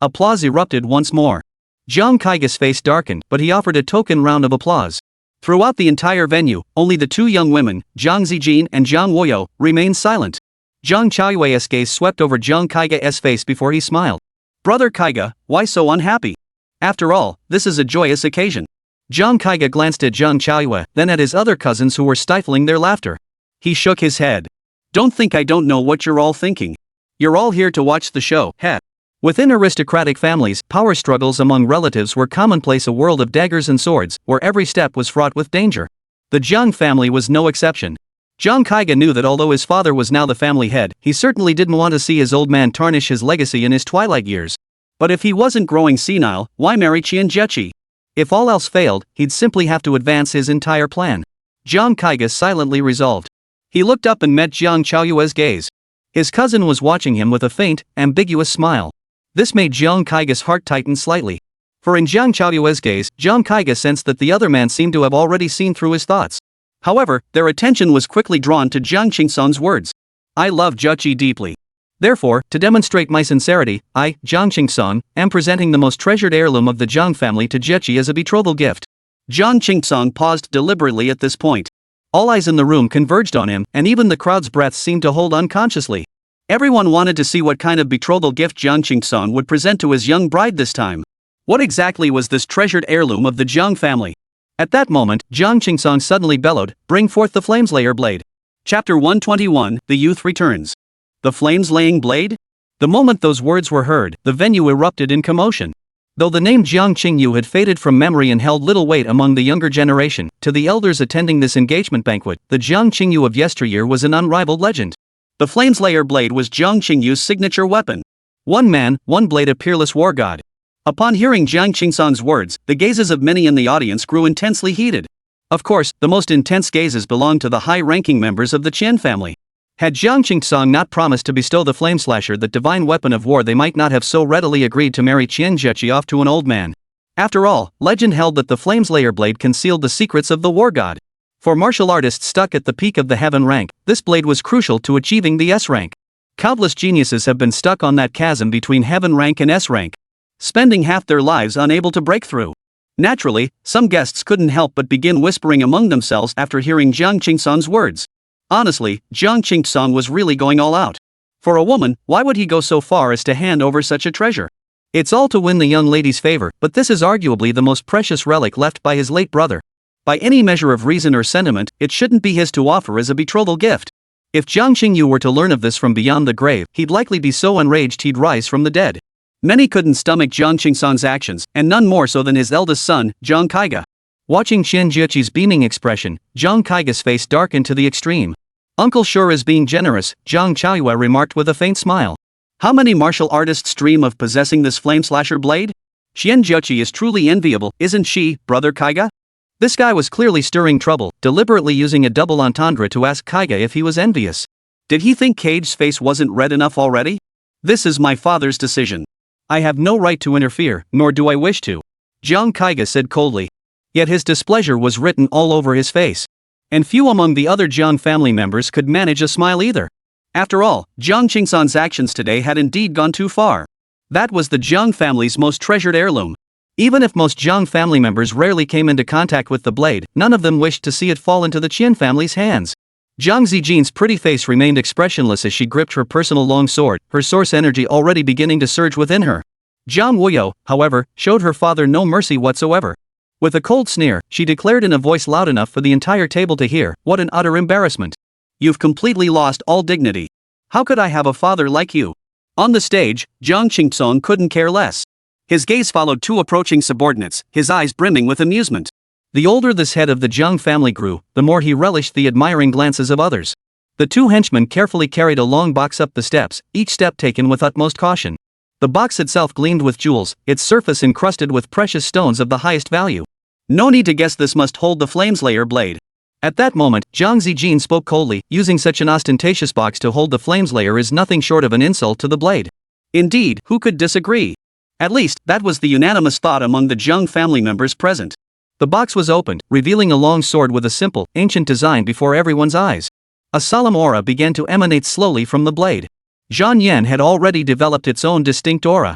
Applause erupted once more. Jiang Kaiga's face darkened, but he offered a token round of applause. Throughout the entire venue, only the two young women, Jiang Zijin and Jiang Wuyo, remained silent. Jiang Chaoyue's gaze swept over Jiang Kaiga's face before he smiled. "Brother Kaiga, why so unhappy? After all, this is a joyous occasion." Jiang Kaiga glanced at Jiang Chaoyue, then at his other cousins who were stifling their laughter. He shook his head. "Don't think I don't know what you're all thinking. You're all here to watch the show, heh." Within aristocratic families, power struggles among relatives were commonplace, a world of daggers and swords, where every step was fraught with danger. The Jiang family was no exception. Jiang Kaiga knew that although his father was now the family head, he certainly didn't want to see his old man tarnish his legacy in his twilight years. But if he wasn't growing senile, why marry Qian Juqi? If all else failed, he'd simply have to advance his entire plan. Jiang Kaiga silently resolved. He looked up and met Jiang Chaoyue's gaze. His cousin was watching him with a faint, ambiguous smile. This made Jiang Kaiga's heart tighten slightly. For in Jiang Chaoyue's gaze, Jiang Kaiga sensed that the other man seemed to have already seen through his thoughts. However, their attention was quickly drawn to Jiang Qingsong's words. "I love Juqi deeply. Therefore, to demonstrate my sincerity, I, Jiang Qingsong, am presenting the most treasured heirloom of the Jiang family to Juqi as a betrothal gift." Jiang Qingsong paused deliberately at this point. All eyes in the room converged on him, and even the crowd's breath seemed to hold unconsciously. Everyone wanted to see what kind of betrothal gift Jiang Qingsong would present to his young bride this time. What exactly was this treasured heirloom of the Jiang family? At that moment, Jiang Qingsong suddenly bellowed, "Bring forth the flameslayer blade." Chapter 121, The Youth Returns. The flames-laying blade? The moment those words were heard, the venue erupted in commotion. Though the name Jiang Qingyu had faded from memory and held little weight among the younger generation, to the elders attending this engagement banquet, the Jiang Qingyu of yesteryear was an unrivaled legend. The flameslayer blade was Jiang Qingyu's signature weapon. One man, one blade, a peerless war god. Upon hearing Jiang Qingsang's words, the gazes of many in the audience grew intensely heated. Of course, the most intense gazes belonged to the high-ranking members of the Qian family. Had Jiang Qingsang not promised to bestow the flameslasher, that divine weapon of war, they might not have so readily agreed to marry Qian Zheqi off to an old man. After all, legend held that the flameslayer blade concealed the secrets of the war god. For martial artists stuck at the peak of the heaven rank, this blade was crucial to achieving the S rank. Countless geniuses have been stuck on that chasm between heaven rank and S rank, spending half their lives unable to break through. Naturally, some guests couldn't help but begin whispering among themselves after hearing Jiang Qingsang's words. Honestly, Jiang Qingsang was really going all out. For a woman, why would he go so far as to hand over such a treasure? It's all to win the young lady's favor, but this is arguably the most precious relic left by his late brother. By any measure of reason or sentiment, it shouldn't be his to offer as a betrothal gift. If Jiang Qingyu were to learn of this from beyond the grave, he'd likely be so enraged he'd rise from the dead. Many couldn't stomach Jiang Qingsang's actions, and none more so than his eldest son, Jiang Kaiga. Watching Qian Zheqi's beaming expression, Jiang Kaiga's face darkened to the extreme. "Uncle sure is being generous," Jiang Chaoyue remarked with a faint smile. "How many martial artists dream of possessing this flameslasher blade? Qian Zheqi is truly enviable, isn't she, brother Kaiga?" This guy was clearly stirring trouble, deliberately using a double entendre to ask Kaiga if he was envious. Did he think Cage's face wasn't red enough already? "This is my father's decision. I have no right to interfere, nor do I wish to," Jiang Kaiga said coldly. Yet his displeasure was written all over his face. And few among the other Jiang family members could manage a smile either. After all, Jiang Qingsang's actions today had indeed gone too far. That was the Jiang family's most treasured heirloom. Even if most Jiang family members rarely came into contact with the blade, none of them wished to see it fall into the Qian family's hands. Jiang Zijin's pretty face remained expressionless as she gripped her personal long sword, her source energy already beginning to surge within her. Jiang Wuyo, however, showed her father no mercy whatsoever. With a cold sneer, she declared in a voice loud enough for the entire table to hear, "What an utter embarrassment. You've completely lost all dignity. How could I have a father like you?" On the stage, Jiang Qingsong couldn't care less. His gaze followed two approaching subordinates, his eyes brimming with amusement. The older this head of the Jiang family grew, the more he relished the admiring glances of others. The two henchmen carefully carried a long box up the steps, each step taken with utmost caution. The box itself gleamed with jewels, its surface encrusted with precious stones of the highest value. No need to guess this must hold the flameslayer blade. At that moment, Jiang Zijin spoke coldly, "Using such an ostentatious box to hold the flameslayer is nothing short of an insult to the blade." Indeed, who could disagree? At least, that was the unanimous thought among the Jiang family members present. The box was opened, revealing a long sword with a simple, ancient design before everyone's eyes. A solemn aura began to emanate slowly from the blade. Zhan Yan had already developed its own distinct aura.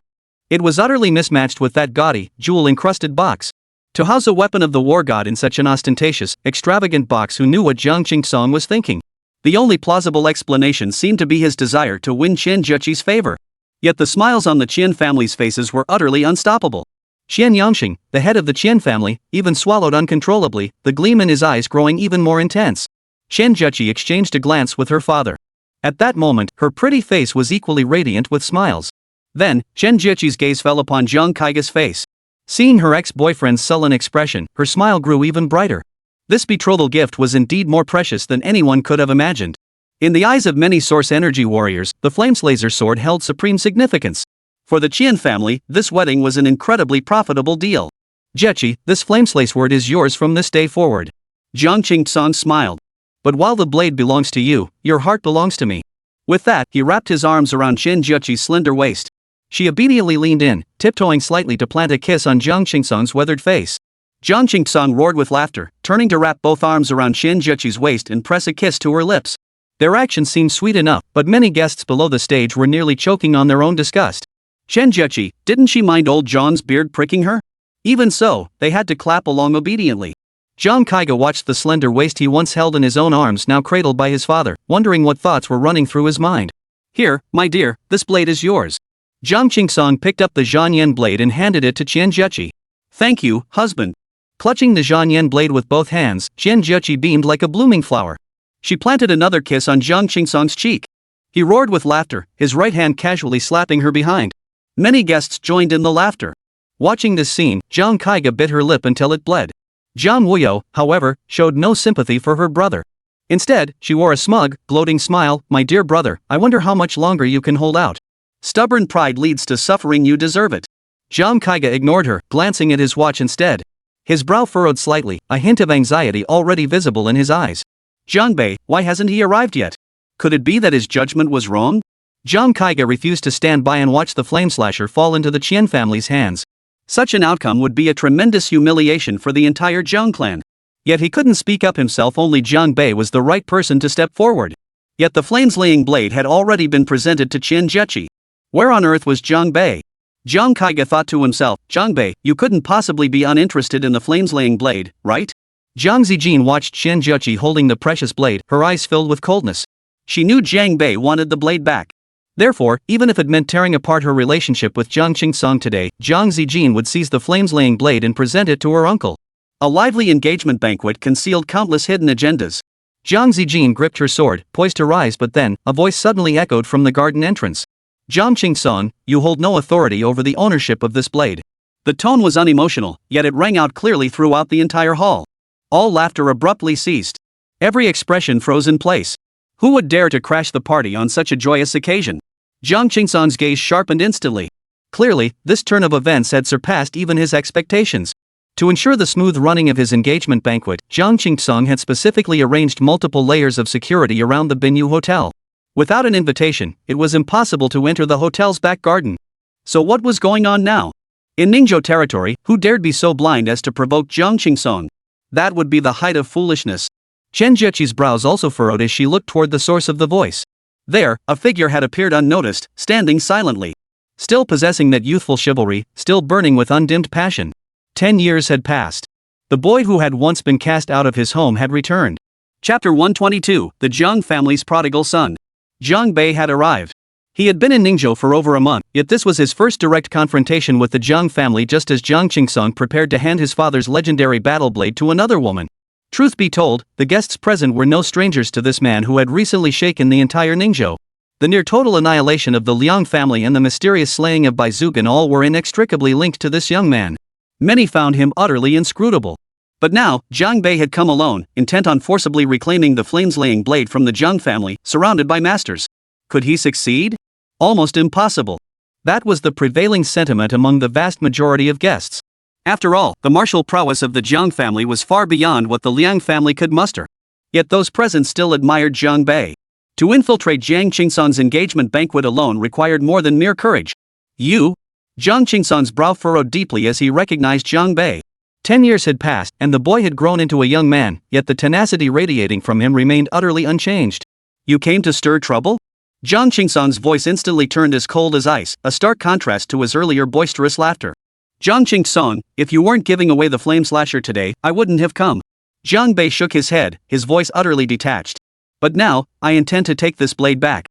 It was utterly mismatched with that gaudy, jewel-encrusted box. To house a weapon of the war god in such an ostentatious, extravagant box, who knew what Jiang Qingsong was thinking? The only plausible explanation seemed to be his desire to win Qian Zheqi's favor. Yet the smiles on the Qian family's faces were utterly unstoppable. Qian Yangxing, the head of the Qian family, even swallowed uncontrollably, the gleam in his eyes growing even more intense. Qian Zheqi exchanged a glance with her father. At that moment, her pretty face was equally radiant with smiles. Then, Qian Zheqi's gaze fell upon Jiang Kaiga's face. Seeing her ex-boyfriend's sullen expression, her smile grew even brighter. This betrothal gift was indeed more precious than anyone could have imagined. In the eyes of many source energy warriors, the flameslayer sword held supreme significance. For the Qian family, this wedding was an incredibly profitable deal. "Zheqi, this flameslayer sword is yours from this day forward." Jiang Qingsong smiled. "But while the blade belongs to you, your heart belongs to me." With that, he wrapped his arms around Qian Zheqi's slender waist. She obediently leaned in, tiptoeing slightly to plant a kiss on Jiang Qingsong's weathered face. Jiang Qingsong roared with laughter, turning to wrap both arms around Qian Zheqi's waist and press a kiss to her lips. Their action seemed sweet enough, but many guests below the stage were nearly choking on their own disgust. Qian Zheqi, didn't she mind old John's beard pricking her? Even so, they had to clap along obediently. Jiang Kaiga watched the slender waist he once held in his own arms, now cradled by his father, wondering what thoughts were running through his mind. "Here, my dear, this blade is yours." Jiang Qingsong picked up the Zhanyan blade and handed it to Qian Zheqi. "Thank you, husband." Clutching the Zhanyan blade with both hands, Qian Zheqi beamed like a blooming flower. She planted another kiss on Jiang Qingsong's cheek. He roared with laughter, his right hand casually slapping her behind. Many guests joined in the laughter. Watching this scene, Jiang Kaiga bit her lip until it bled. Jiang Wuyo, however, showed no sympathy for her brother. Instead, she wore a smug, gloating smile. "My dear brother, I wonder how much longer you can hold out. Stubborn pride leads to suffering, you deserve it." Jiang Kaiga ignored her, glancing at his watch instead. His brow furrowed slightly, a hint of anxiety already visible in his eyes. Jiang Bei, why hasn't he arrived yet? Could it be that his judgment was wrong? Jiang Kaiga refused to stand by and watch the flameslasher fall into the Qian family's hands. Such an outcome would be a tremendous humiliation for the entire Jiang clan. Yet he couldn't speak up himself. Only Jiang Bei was the right person to step forward. Yet the flames-laying blade had already been presented to Qian Zheqi. Where on earth was Jiang Bei? Jiang Kaiga thought to himself, "Jiang Bei, you couldn't possibly be uninterested in the flames-laying blade, right?" Jiang Zijin watched Qian Zheqi holding the precious blade, her eyes filled with coldness. She knew Jiang Bei wanted the blade back. Therefore, even if it meant tearing apart her relationship with Jiang Qingsong today, Jiang Zijin would seize the flames-laying blade and present it to her uncle. A lively engagement banquet concealed countless hidden agendas. Jiang Zijin gripped her sword, poised to rise, but then, a voice suddenly echoed from the garden entrance. "Jiang Qingsong, you hold no authority over the ownership of this blade." The tone was unemotional, yet it rang out clearly throughout the entire hall. All laughter abruptly ceased. Every expression froze in place. Who would dare to crash the party on such a joyous occasion? Jiang Qingsong's gaze sharpened instantly. Clearly, this turn of events had surpassed even his expectations. To ensure the smooth running of his engagement banquet, Jiang Qingsong had specifically arranged multiple layers of security around the Binyu Hotel. Without an invitation, it was impossible to enter the hotel's back garden. So what was going on now? In Ningzhou territory, who dared be so blind as to provoke Jiang Qingsong? That would be the height of foolishness. Qian Zheqi's brows also furrowed as she looked toward the source of the voice. There, a figure had appeared unnoticed, standing silently. Still possessing that youthful chivalry, still burning with undimmed passion. 10 years had passed. The boy who had once been cast out of his home had returned. Chapter 122, The Jiang Family's Prodigal Son. Jiang Bei had arrived. He had been in Ningzhou for over a month, yet this was his first direct confrontation with the Jiang family, just as Jiang Qingsong prepared to hand his father's legendary battle blade to another woman. Truth be told, the guests present were no strangers to this man who had recently shaken the entire Ningzhou. The near-total annihilation of the Liang family and the mysterious slaying of Bai Zugan all were inextricably linked to this young man. Many found him utterly inscrutable. But now, Jiang Bei had come alone, intent on forcibly reclaiming the flames-laying blade from the Jiang family, surrounded by masters. Could he succeed? Almost impossible. That was the prevailing sentiment among the vast majority of guests. After all, the martial prowess of the Jiang family was far beyond what the Liang family could muster. Yet those present still admired Jiang Bei. To infiltrate Jiang Qingsong's engagement banquet alone required more than mere courage. You? Jiang Qingsong's brow furrowed deeply as he recognized Jiang Bei. 10 years had passed, and the boy had grown into a young man, yet the tenacity radiating from him remained utterly unchanged. You came to stir trouble? Jiang Qingsong's voice instantly turned as cold as ice, a stark contrast to his earlier boisterous laughter. Jiang Qingsong, if you weren't giving away the flame slasher today, I wouldn't have come. Jiang Bei shook his head, his voice utterly detached. But now, I intend to take this blade back.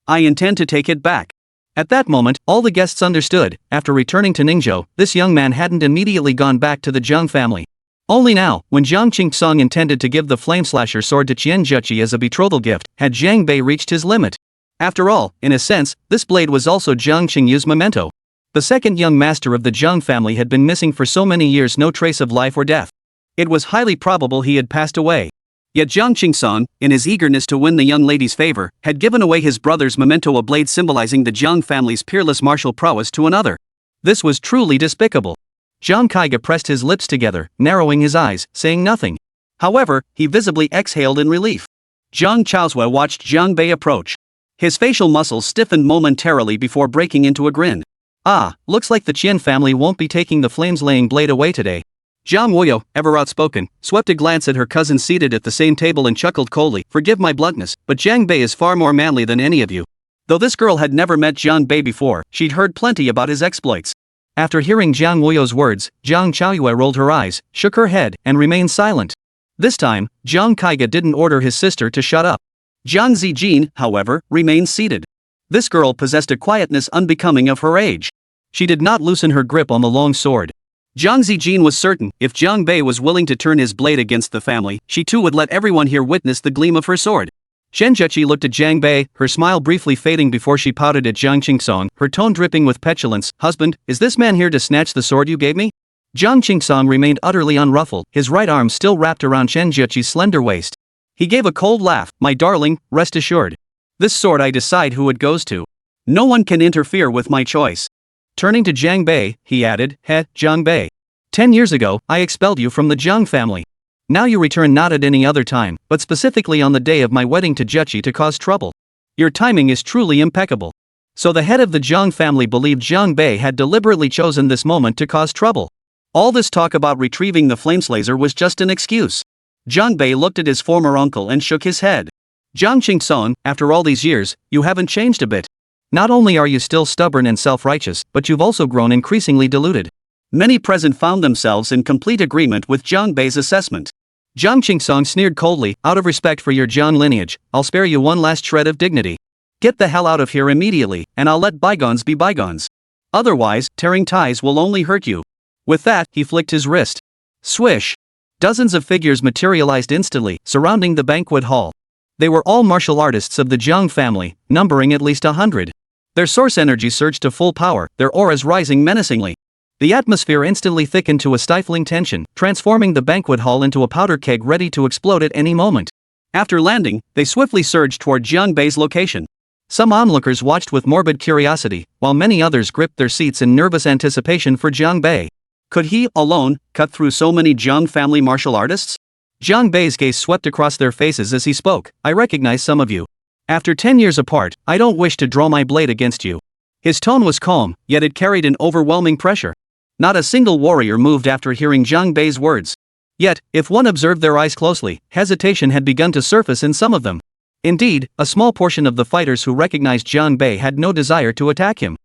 I intend to take it back. At that moment, all the guests understood. After returning to Ningzhou, this young man hadn't immediately gone back to the Jiang family. Only now, when Jiang Qingsong intended to give the flameslasher sword to Qian Zheqi as a betrothal gift, had Jiang Bei reached his limit. After all, in a sense, this blade was also Jiang Qingyu's memento. The second young master of the Jiang family had been missing for so many years, no trace of life or death. It was highly probable he had passed away. Yet Jiang Qingsong, in his eagerness to win the young lady's favor, had given away his brother's memento, a blade symbolizing the Jiang family's peerless martial prowess, to another. This was truly despicable. Jiang Kaiga pressed his lips together, narrowing his eyes, saying nothing. However, he visibly exhaled in relief. Jiang Chaozue watched Jiang Bei approach. His facial muscles stiffened momentarily before breaking into a grin. Ah, looks like the Qian family won't be taking the flames-laying blade away today. Jiang Wuyo, ever outspoken, swept a glance at her cousin seated at the same table and chuckled coldly. Forgive my bluntness, but Jiang Bei is far more manly than any of you. Though this girl had never met Jiang Bei before, she'd heard plenty about his exploits. After hearing Jiang Wuyo's words, Jiang Chaoyue rolled her eyes, shook her head, and remained silent. This time, Jiang Kaiga didn't order his sister to shut up. Jiang Zijin, however, remained seated. This girl possessed a quietness unbecoming of her age. She did not loosen her grip on the long sword. Jiang Zijin was certain, if Jiang Bei was willing to turn his blade against the family, she too would let everyone here witness the gleam of her sword. Shen Zheqi looked at Jiang Bei, her smile briefly fading before she pouted at Jiang Qingsong, her tone dripping with petulance. "Husband, is this man here to snatch the sword you gave me?" Jiang Qingsong remained utterly unruffled, his right arm still wrapped around Shen Zheqi's slender waist. He gave a cold laugh. "My darling, rest assured. This sword I decide who it goes to. No one can interfere with my choice." Turning to Jiang Bei, he added, Jiang Bei. 10 years ago, I expelled you from the Jiang family. Now you return not at any other time, but specifically on the day of my wedding to Zheqi to cause trouble. Your timing is truly impeccable." So the head of the Jiang family believed Jiang Bei had deliberately chosen this moment to cause trouble. All this talk about retrieving the flameslaser was just an excuse. Jiang Bei looked at his former uncle and shook his head. "Jiang Qingsong, after all these years, you haven't changed a bit. Not only are you still stubborn and self-righteous, but you've also grown increasingly deluded." Many present found themselves in complete agreement with Jiang Bei's assessment. Jiang Qingsong sneered coldly, "Out of respect for your Jiang lineage, I'll spare you one last shred of dignity. Get the hell out of here immediately, and I'll let bygones be bygones. Otherwise, tearing ties will only hurt you." With that, he flicked his wrist. Swish! Dozens of figures materialized instantly, surrounding the banquet hall. They were all martial artists of the Jiang family, numbering at least 100. Their source energy surged to full power, their auras rising menacingly. The atmosphere instantly thickened to a stifling tension, transforming the banquet hall into a powder keg ready to explode at any moment. After landing, they swiftly surged toward Jiang Bei's location. Some onlookers watched with morbid curiosity, while many others gripped their seats in nervous anticipation for Jiang Bei. Could he, alone, cut through so many Jiang family martial artists? Jiang Bei's gaze swept across their faces as he spoke. "I recognize some of you. After 10 years apart, I don't wish to draw my blade against you." His tone was calm, yet it carried an overwhelming pressure. Not a single warrior moved after hearing Jiang Bei's words. Yet, if one observed their eyes closely, hesitation had begun to surface in some of them. Indeed, a small portion of the fighters who recognized Jiang Bei had no desire to attack him.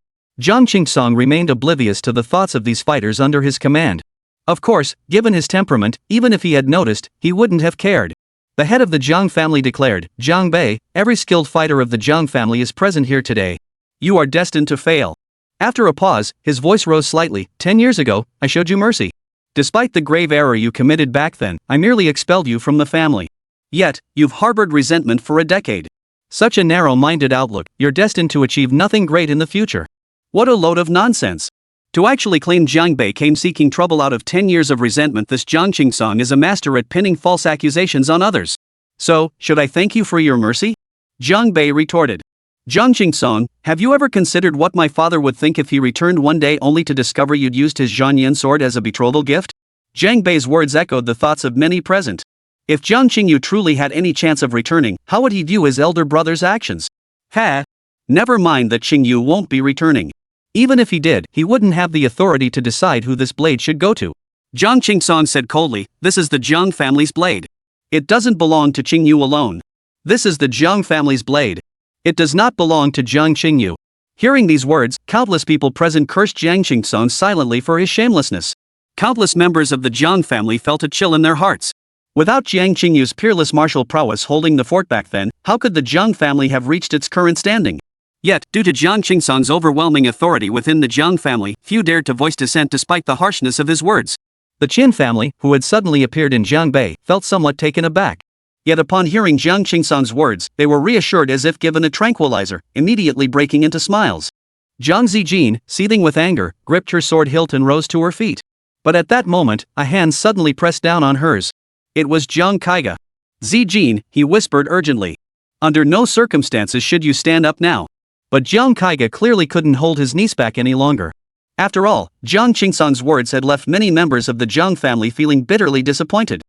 Jiang Qingsong remained oblivious to the thoughts of these fighters under his command. Of course, given his temperament, even if he had noticed, he wouldn't have cared. The head of the Jiang family declared, "Jiang Bei, every skilled fighter of the Jiang family is present here today. You are destined to fail." After a pause, his voice rose slightly. 10 years ago, I showed you mercy. Despite the grave error you committed back then, I merely expelled you from the family. Yet, you've harbored resentment for a decade. Such a narrow-minded outlook, you're destined to achieve nothing great in the future. What a load of nonsense. To actually claim Jiang Bei came seeking trouble out of 10 years of resentment, this Jiang Qingsong is a master at pinning false accusations on others. So, should I thank you for your mercy? Jiang Bei retorted. "Jiang Qingsong, have you ever considered what my father would think if he returned one day only to discover you'd used his Zhanyan sword as a betrothal gift?" Jiang Bei's words echoed the thoughts of many present. If Jiang Qingyu truly had any chance of returning, how would he view his elder brother's actions? Never mind that Qingyu won't be returning. Even if he did, he wouldn't have the authority to decide who this blade should go to. Jiang Qingsong said coldly, "This is the Jiang family's blade. It doesn't belong to Qingyu alone. This is the Jiang family's blade. It does not belong to Jiang Qingyu." Hearing these words, countless people present cursed Jiang Qingsong silently for his shamelessness. Countless members of the Jiang family felt a chill in their hearts. Without Jiang Qingyu's peerless martial prowess holding the fort back then, how could the Jiang family have reached its current standing? Yet, due to Jiang Qingsong's overwhelming authority within the Jiang family, few dared to voice dissent despite the harshness of his words. The Qin family, who had suddenly appeared in Jiang Bei, felt somewhat taken aback. Yet upon hearing Jiang Qingsong's words, they were reassured as if given a tranquilizer, immediately breaking into smiles. Jiang Zijin, seething with anger, gripped her sword hilt and rose to her feet. But at that moment, a hand suddenly pressed down on hers. It was Jiang Kaiga. "Zijin," he whispered urgently. "Under no circumstances should you stand up now." But Jiang Kaiga clearly couldn't hold his niece back any longer. After all, Jiang Qingsong's words had left many members of the Jiang family feeling bitterly disappointed.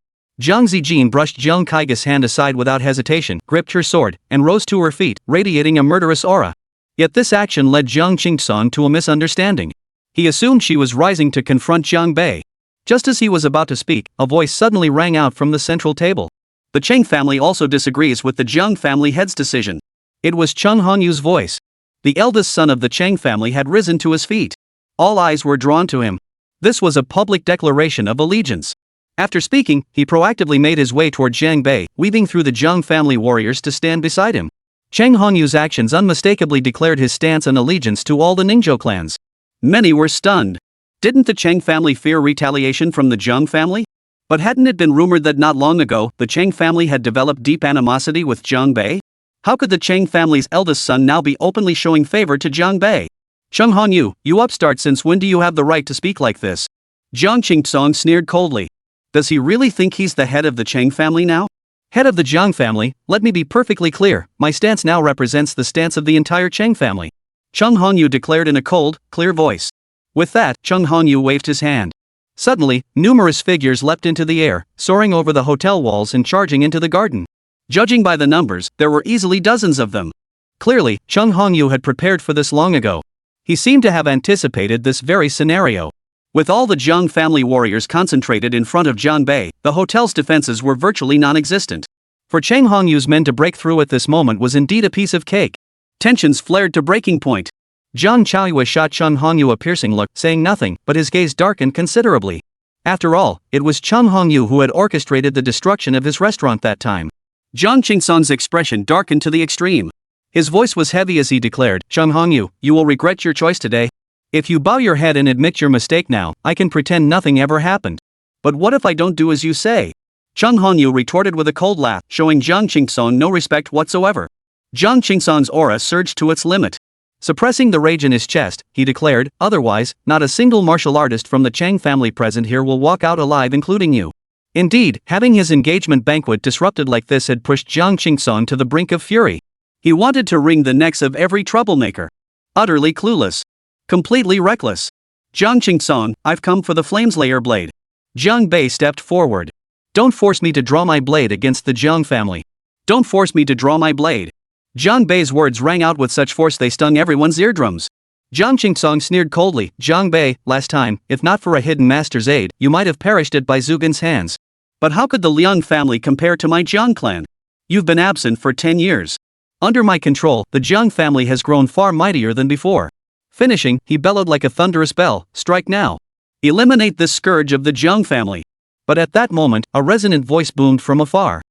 Jiang Zijin brushed Jiang Kaiga's hand aside without hesitation, gripped her sword, and rose to her feet, radiating a murderous aura. Yet this action led Jiang Qingsong to a misunderstanding. He assumed she was rising to confront Jiang Bei. Just as he was about to speak, a voice suddenly rang out from the central table. The Cheng family also disagrees with the Jiang family head's decision. It was Cheng Hongyu's voice. The eldest son of the Cheng family had risen to his feet. All eyes were drawn to him. This was a public declaration of allegiance. After speaking, he proactively made his way toward Jiang Bei, weaving through the Jiang family warriors to stand beside him. Cheng Hongyu's actions unmistakably declared his stance and allegiance to all the Ningzhou clans. Many were stunned. Didn't the Chang family fear retaliation from the Jiang family? But hadn't it been rumored that not long ago, the Chang family had developed deep animosity with Jiang Bei? How could the Chang family's eldest son now be openly showing favor to Jiang Bei? Chung Hongyu, you upstart, since when do you have the right to speak like this? Jiang Qingsong sneered coldly. Does he really think he's the head of the Chang family now? Head of the Jiang family, let me be perfectly clear, my stance now represents the stance of the entire Chang family. Chung Hongyu declared in a cold, clear voice. With that, Chung Hongyu waved his hand. Suddenly, numerous figures leapt into the air, soaring over the hotel walls and charging into the garden. Judging by the numbers, there were easily dozens of them. Clearly, Chung Hongyu had prepared for this long ago. He seemed to have anticipated this very scenario. With all the Jiang family warriors concentrated in front of Jiang Bei, the hotel's defenses were virtually non-existent. For Chung Hongyu's men to break through at this moment was indeed a piece of cake. Tensions flared to breaking point. Jiang Chaoyue shot Chung Hongyu a piercing look, saying nothing, but his gaze darkened considerably. After all, it was Chung Hongyu who had orchestrated the destruction of his restaurant that time. Jiang Qingsong's expression darkened to the extreme. His voice was heavy as he declared, Chung Hongyu, you will regret your choice today. If you bow your head and admit your mistake now, I can pretend nothing ever happened. But what if I don't do as you say? Chung Hongyu retorted with a cold laugh, showing Jiang Qingsong no respect whatsoever. Jiang Qingsong's aura surged to its limit. Suppressing the rage in his chest, he declared, otherwise, not a single martial artist from the Chang family present here will walk out alive, including you. Indeed, having his engagement banquet disrupted like this had pushed Jiang Qingsong to the brink of fury. He wanted to wring the necks of every troublemaker. Utterly clueless. Completely reckless. Jiang Qingsong, I've come for the Flameslayer blade. Jiang Bei stepped forward. Don't force me to draw my blade against the Jiang family. Don't force me to draw my blade. Jiang Bei's words rang out with such force they stung everyone's eardrums. Jiang Qingsong sneered coldly, Jiang Bei, last time, if not for a hidden master's aid, you might have perished at Bai Zugan's hands. But how could the Liang family compare to my Jiang clan? You've been absent for 10 years. Under my control, the Jiang family has grown far mightier than before. Finishing, he bellowed like a thunderous bell, strike now. Eliminate this scourge of the Jiang family. But at that moment, a resonant voice boomed from afar.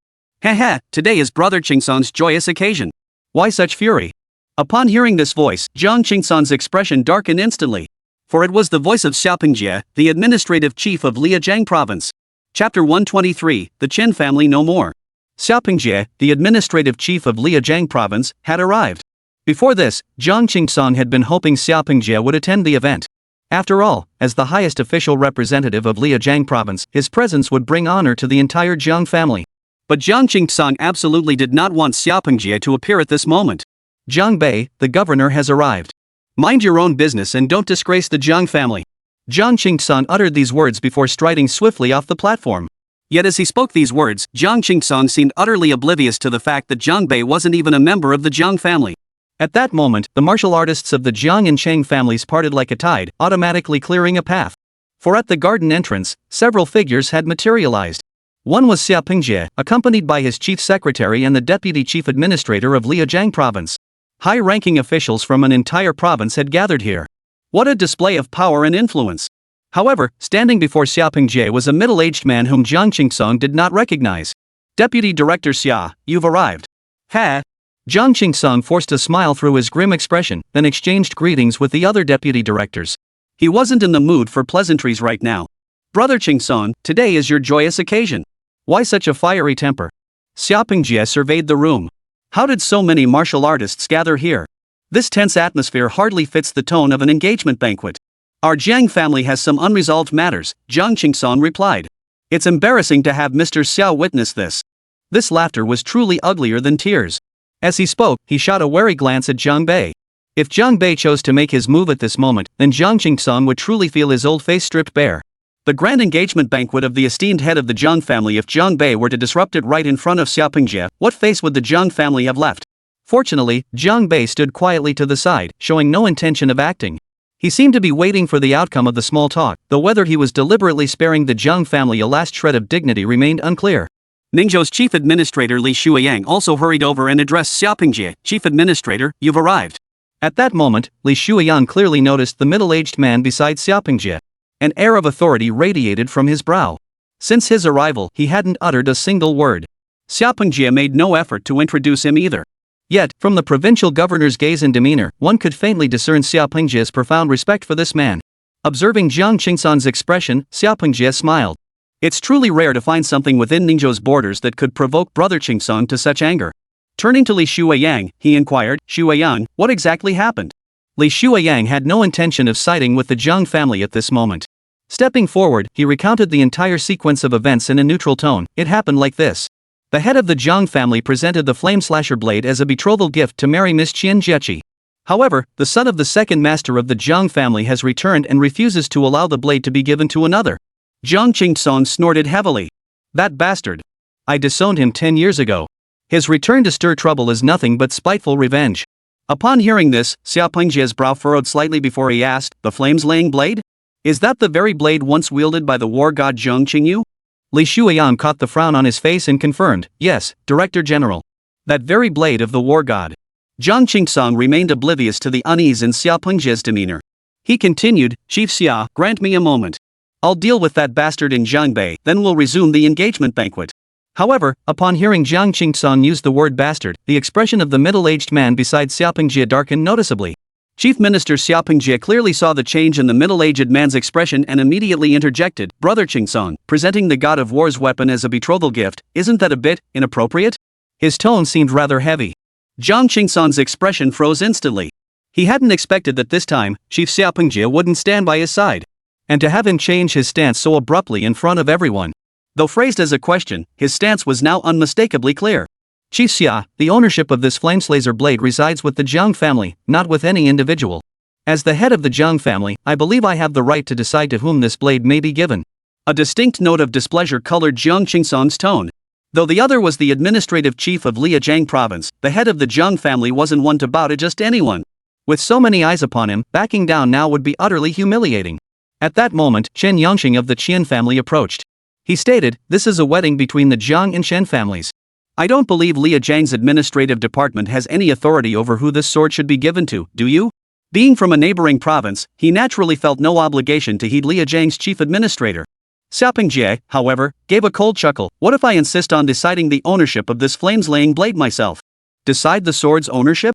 Haha, today is Brother Qingsong's joyous occasion. Why such fury? Upon hearing this voice, Jiang Qingsong's expression darkened instantly. For it was the voice of Xiaopingjie, the administrative chief of Liajiang province. Chapter 123, The Chen Family No More. Xiaopingjie, the administrative chief of Liajiang province, had arrived. Before this, Jiang Qingsong had been hoping Xiaopingjie would attend the event. After all, as the highest official representative of Liajiang province, his presence would bring honor to the entire Jiang family. But Jiang Qingsong absolutely did not want Xiaopingjie to appear at this moment. Jiang Bei, the governor has arrived. Mind your own business and don't disgrace the Jiang family. Jiang Qingsong uttered these words before striding swiftly off the platform. Yet as he spoke these words, Jiang Qingsong seemed utterly oblivious to the fact that Jiang Bei wasn't even a member of the Jiang family. At that moment, the martial artists of the Jiang and Chang families parted like a tide, automatically clearing a path. For at the garden entrance, several figures had materialized. One was Xiaopingjie, accompanied by his chief secretary and the deputy chief administrator of Liajiang province. High-ranking officials from an entire province had gathered here. What a display of power and influence! However, standing before Xiaopingjie was a middle-aged man whom Jiang Qingsong did not recognize. Deputy Director Xia, you've arrived. Ha! Jiang Qingsong forced a smile through his grim expression, then exchanged greetings with the other deputy directors. He wasn't in the mood for pleasantries right now. Brother Qingsong, today is your joyous occasion. Why such a fiery temper? Xiaopingjie surveyed the room. How did so many martial artists gather here? This tense atmosphere hardly fits the tone of an engagement banquet. Our Jiang family has some unresolved matters, Jiang Qingsong replied. It's embarrassing to have Mr. Xiao witness this. This laughter was truly uglier than tears. As he spoke, he shot a wary glance at Jiang Bei. If Jiang Bei chose to make his move at this moment, then Jiang Qingsong would truly feel his old face stripped bare. The grand engagement banquet of the esteemed head of the Jiang family. If Jiang Bei were to disrupt it right in front of Xiaopingjie, what face would the Jiang family have left? Fortunately, Jiang Bei stood quietly to the side, showing no intention of acting. He seemed to be waiting for the outcome of the small talk, though whether he was deliberately sparing the Jiang family a last shred of dignity remained unclear. Ningzhou's chief administrator Li Shuiyang also hurried over and addressed Xiaopingjie. Chief administrator, you've arrived. At that moment, Li Shuiyang clearly noticed the middle-aged man beside Xiaopingjie. An air of authority radiated from his brow. Since his arrival, he hadn't uttered a single word. Xiaopingjie made no effort to introduce him either. Yet, from the provincial governor's gaze and demeanor, one could faintly discern Xiaopingjie's profound respect for this man. Observing Jiang Qingsan's expression, Xiaopingjie smiled. It's truly rare to find something within Ningzhou's borders that could provoke Brother Qingsan to such anger. Turning to Li Shuiyang, he inquired, Shuiyang, what exactly happened? Li Shuiyang had no intention of siding with the Jiang family at this moment. Stepping forward, he recounted the entire sequence of events in a neutral tone. It happened like this. The head of the Jiang family presented the flame slasher blade as a betrothal gift to marry Miss Qian Jieqi. However, the son of the second master of the Jiang family has returned and refuses to allow the blade to be given to another. Jiang Qingsan snorted heavily. That bastard. I disowned him 10 years ago. His return to stir trouble is nothing but spiteful revenge. Upon hearing this, Xiaopingjie's brow furrowed slightly before he asked, the flames-laying blade? Is that the very blade once wielded by the war god Zheng Qingyu? Li Shuiyang caught the frown on his face and confirmed, yes, Director General. That very blade of the war god. Jiang Qingsan remained oblivious to the unease in Xiaopingjie's demeanor. He continued, Chief Xia, grant me a moment. I'll deal with that bastard in Jiangbei, then we'll resume the engagement banquet. However, upon hearing Jiang Qingsan use the word bastard, the expression of the middle-aged man beside Xiaopingjie darkened noticeably. Chief Minister Xiaopingjie clearly saw the change in the middle-aged man's expression and immediately interjected, Brother Qingsan, presenting the god of war's weapon as a betrothal gift, isn't that a bit inappropriate? His tone seemed rather heavy. Jiang Qingsan's expression froze instantly. He hadn't expected that this time, Chief Xiaopingjie wouldn't stand by his side. And to have him change his stance so abruptly in front of everyone. Though phrased as a question, his stance was now unmistakably clear. Chief Xia, the ownership of this flameslaser blade resides with the Jiang family, not with any individual. As the head of the Jiang family, I believe I have the right to decide to whom this blade may be given. A distinct note of displeasure colored Jiang Qingsan's tone. Though the other was the administrative chief of Liajiang province, the head of the Jiang family wasn't one to bow to just anyone. With so many eyes upon him, backing down now would be utterly humiliating. At that moment, Chen Yangxing of the Qian family approached. He stated, this is a wedding between the Jiang and Chen families. I don't believe Liajiang's administrative department has any authority over who this sword should be given to, do you? Being from a neighboring province, he naturally felt no obligation to heed Liajiang's chief administrator. Xiaopingjie, however, gave a cold chuckle. What if I insist on deciding the ownership of this flames-laying blade myself? Decide the sword's ownership?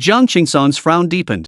Jiang Qingsan's frown deepened.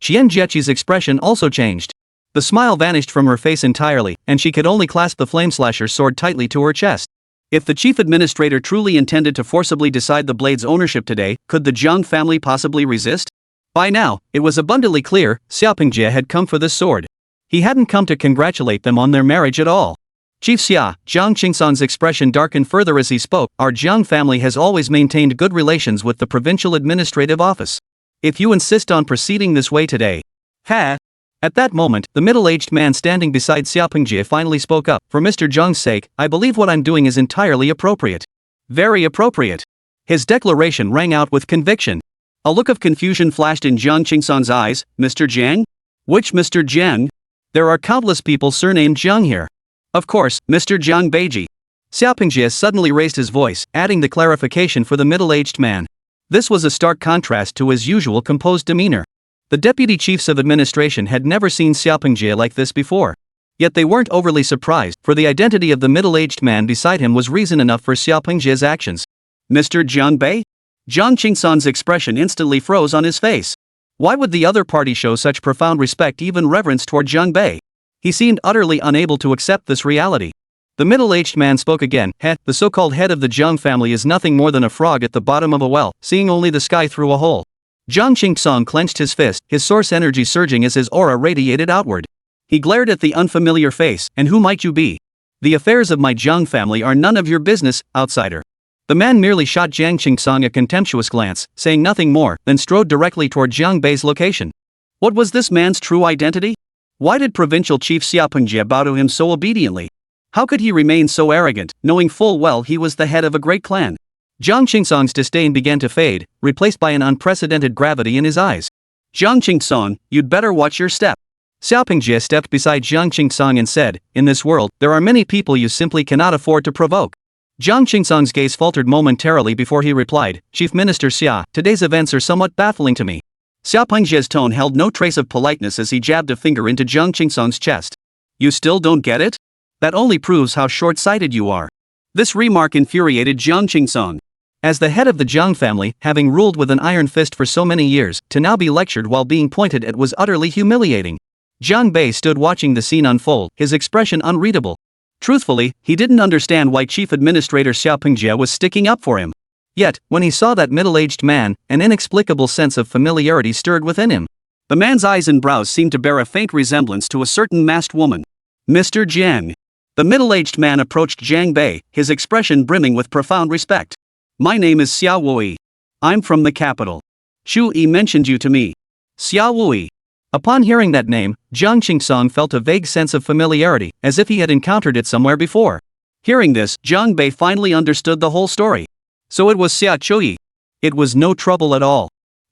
Qian Jieqi's expression also changed. The smile vanished from her face entirely, and she could only clasp the flameslasher sword tightly to her chest. If the chief administrator truly intended to forcibly decide the blade's ownership today, could the Jiang family possibly resist? By now, it was abundantly clear, Xiaopingjie had come for this sword. He hadn't come to congratulate them on their marriage at all. Chief Xia, Jiang Qingsan's expression darkened further as he spoke, our Jiang family has always maintained good relations with the provincial administrative office. If you insist on proceeding this way today. At that moment, the middle-aged man standing beside Xiaopingjie finally spoke up, for Mr. Zheng's sake, I believe what I'm doing is entirely appropriate. Very appropriate. His declaration rang out with conviction. A look of confusion flashed in Jiang Qingsan's eyes. Mr. Jiang? Which Mr. Jiang? There are countless people surnamed Jiang here. Of course, Mr. Jiang Beiji. Xiaopingjie suddenly raised his voice, adding the clarification for the middle-aged man. This was a stark contrast to his usual composed demeanor. The deputy chiefs of administration had never seen Xiaopingjie like this before. Yet they weren't overly surprised, for the identity of the middle-aged man beside him was reason enough for Xiaopingjie's actions. Mr. Jiang Bei? Jiang Qingsan's expression instantly froze on his face. Why would the other party show such profound respect, even reverence toward Jiang Bei? He seemed utterly unable to accept this reality. The middle-aged man spoke again. The so-called head of the Jiang family is nothing more than a frog at the bottom of a well, seeing only the sky through a hole. Jiang Qingsan clenched his fist, his source energy surging as his aura radiated outward. He glared at the unfamiliar face. And who might you be? The affairs of my Jiang family are none of your business, outsider. The man merely shot Jiang Qingsan a contemptuous glance, saying nothing more, then strode directly toward Jiang Bei's location. What was this man's true identity? Why did Provincial Chief Xiaopingjie bow to him so obediently? How could he remain so arrogant, knowing full well he was the head of a great clan? Jiang Qingsan's disdain began to fade, replaced by an unprecedented gravity in his eyes. Jiang Qingsan, you'd better watch your step. Xiaopingjie stepped beside Jiang Qingsan and said, in this world, there are many people you simply cannot afford to provoke. Jiang Qingsan's gaze faltered momentarily before he replied, Chief Minister Xia, today's events are somewhat baffling to me. Xiaopingjie's tone held no trace of politeness as he jabbed a finger into Jiang Qingsan's chest. You still don't get it? That only proves how short-sighted you are. This remark infuriated Jiang Qingsan. As the head of the Jiang family, having ruled with an iron fist for so many years, to now be lectured while being pointed at was utterly humiliating. Jiang Bei stood watching the scene unfold, his expression unreadable. Truthfully, he didn't understand why Chief Administrator Xiao Pingjie was sticking up for him. Yet, when he saw that middle-aged man, an inexplicable sense of familiarity stirred within him. The man's eyes and brows seemed to bear a faint resemblance to a certain masked woman. Mr. Jiang. The middle-aged man approached Jiang Bei, his expression brimming with profound respect. My name is Xiao Wui. I'm from the capital. Shu Yi mentioned you to me. Xiao Wui. Upon hearing that name, Jiang Qingsong felt a vague sense of familiarity, as if he had encountered it somewhere before. Hearing this, Jiang Bei finally understood the whole story. So it was Xia Chuyi. It was no trouble at all.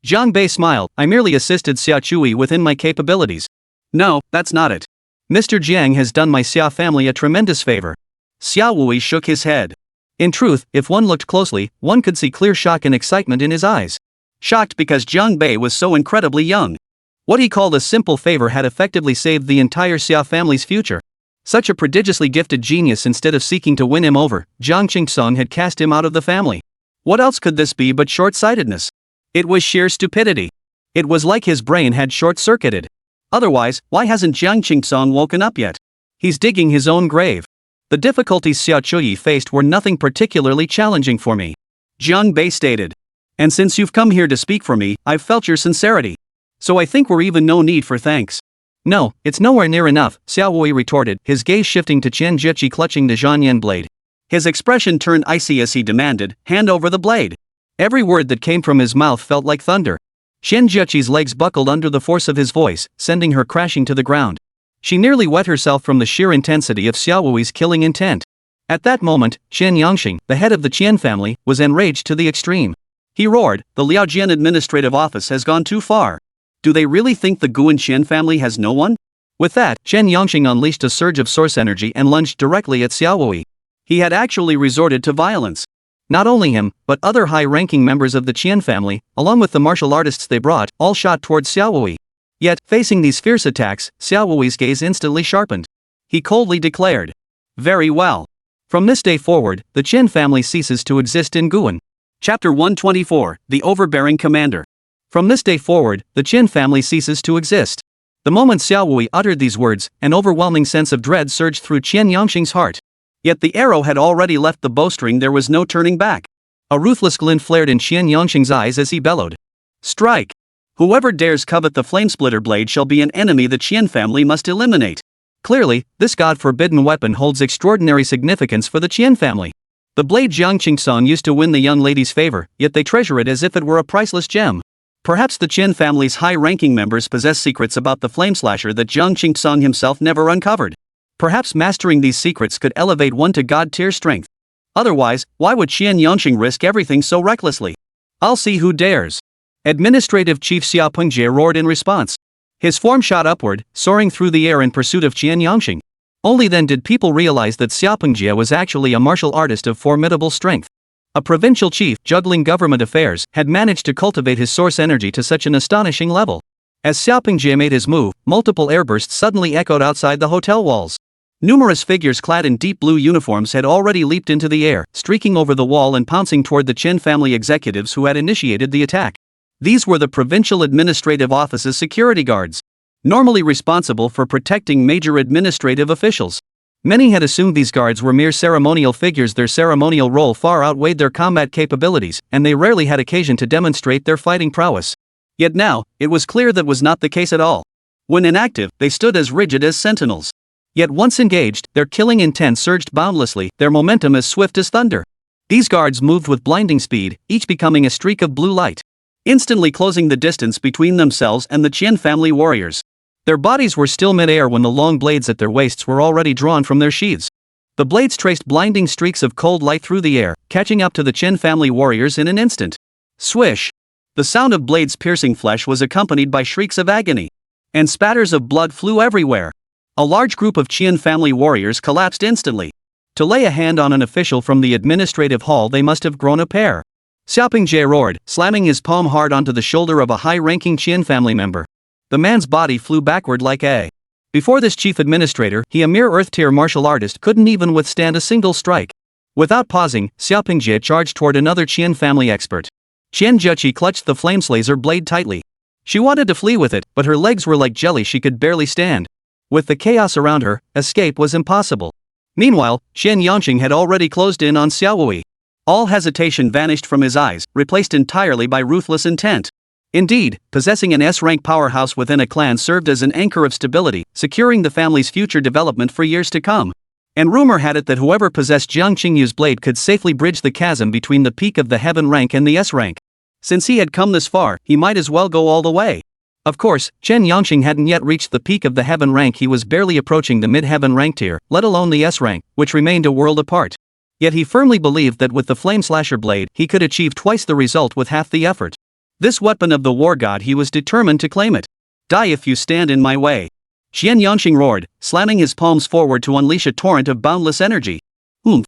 Jiang Bei smiled. I merely assisted Xia Chuyi within my capabilities. No, that's not it. Mr. Jiang has done my Xia family a tremendous favor. Xia Wui shook his head. In truth, if one looked closely, one could see clear shock and excitement in his eyes. Shocked because Jiang Bei was so incredibly young. What he called a simple favor had effectively saved the entire Xia family's future. Such a prodigiously gifted genius, instead of seeking to win him over, Jiang Qingsong had cast him out of the family. What else could this be but short-sightedness? It was sheer stupidity. It was like his brain had short-circuited. Otherwise, why hasn't Jiang Qingsong woken up yet? He's digging his own grave. The difficulties Xiao Chuyi faced were nothing particularly challenging for me. Jiang Bei stated. And since you've come here to speak for me, I've felt your sincerity. So I think we're even no need for thanks. No, it's nowhere near enough, Xiao Wui retorted, his gaze shifting to Chen Jiqi clutching the Zhanyan blade. His expression turned icy as he demanded, hand over the blade. Every word that came from his mouth felt like thunder. Chen Jiqi's legs buckled under the force of his voice, sending her crashing to the ground. She nearly wet herself from the sheer intensity of Xiao Wui's killing intent. At that moment, Chen Yangxing, the head of the Qian family, was enraged to the extreme. He roared, the Liaojian administrative office has gone too far. Do they really think the Guan Qian family has no one? With that, Chen Yangxing unleashed a surge of source energy and lunged directly at Xiao Wui. He had actually resorted to violence. Not only him, but other high-ranking members of the Qian family, along with the martial artists they brought, all shot toward Xiao Wui. Yet, facing these fierce attacks, Xiao Wui's gaze instantly sharpened. He coldly declared, very well. From this day forward, the Qian family ceases to exist in Guan. Chapter 124, The Overbearing Commander. From this day forward, the Qian family ceases to exist. The moment Xiao Wui uttered these words, an overwhelming sense of dread surged through Chen Yangxing's heart. Yet the arrow had already left the bowstring, there was no turning back. A ruthless glint flared in Chen Yangxing's eyes as he bellowed. Strike! Whoever dares covet the flamesplitter blade shall be an enemy the Qian family must eliminate. Clearly, this god-forbidden weapon holds extraordinary significance for the Qian family. The blade Jiang Qingsong used to win the young lady's favor, yet they treasure it as if it were a priceless gem. Perhaps the Qian family's high-ranking members possess secrets about the flameslasher that Jiang Qingsong himself never uncovered. Perhaps mastering these secrets could elevate one to god-tier strength. Otherwise, why would Chen Yangxing risk everything so recklessly? I'll see who dares. Administrative Chief Xiao Pingjie roared in response. His form shot upward, soaring through the air in pursuit of Chen Yangxing. Only then did people realize that Xiao Pingjie was actually a martial artist of formidable strength. A provincial chief, juggling government affairs, had managed to cultivate his source energy to such an astonishing level. As Xiao Pingjie made his move, multiple airbursts suddenly echoed outside the hotel walls. Numerous figures clad in deep blue uniforms had already leaped into the air, streaking over the wall and pouncing toward the Chen family executives who had initiated the attack. These were the provincial administrative office's security guards, normally responsible for protecting major administrative officials. Many had assumed these guards were mere ceremonial figures. Their ceremonial role far outweighed their combat capabilities, and they rarely had occasion to demonstrate their fighting prowess. Yet now, it was clear that was not the case at all. When inactive, they stood as rigid as sentinels. Yet once engaged, their killing intent surged boundlessly, their momentum as swift as thunder. These guards moved with blinding speed, each becoming a streak of blue light, instantly closing the distance between themselves and the Qian family warriors. Their bodies were still mid-air when the long blades at their waists were already drawn from their sheaths. The blades traced blinding streaks of cold light through the air, catching up to the Qian family warriors in an instant. Swish! The sound of blades piercing flesh was accompanied by shrieks of agony, and spatters of blood flew everywhere. A large group of Qian family warriors collapsed instantly. To lay a hand on an official from the administrative hall, they must have grown a pair. Xiao Pingjie roared, slamming his palm hard onto the shoulder of a high-ranking Qian family member. The man's body flew backward like a. Before this chief administrator, he, a mere earth-tier martial artist, couldn't even withstand a single strike. Without pausing, Xiao Pingjie charged toward another Qian family expert. Chen Jiqi clutched the flameslaser blade tightly. She wanted to flee with it, but her legs were like jelly she could barely stand. With the chaos around her, escape was impossible. Meanwhile, Chen Yangqing had already closed in on Xiaowui. All hesitation vanished from his eyes, replaced entirely by ruthless intent. Indeed, possessing an S-rank powerhouse within a clan served as an anchor of stability, securing the family's future development for years to come. And rumor had it that whoever possessed Jiang Qingyu's blade could safely bridge the chasm between the peak of the heaven rank and the S rank. Since he had come this far, he might as well go all the way. Of course, Chen Yangqing hadn't yet reached the peak of the heaven rank. He was barely approaching the mid-heaven rank tier, let alone the S rank, which remained a world apart. Yet he firmly believed that with the Flame Slasher blade, he could achieve twice the result with half the effort. This weapon of the war god, he was determined to claim it. Die if you stand in my way. Chen Yangqing roared, slamming his palms forward to unleash a torrent of boundless energy.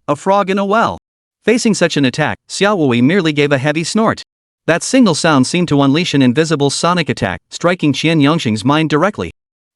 A frog in a well. Facing such an attack, Xiaowui merely gave a heavy snort. That single sound seemed to unleash an invisible sonic attack, striking Chen Yangqing's mind directly.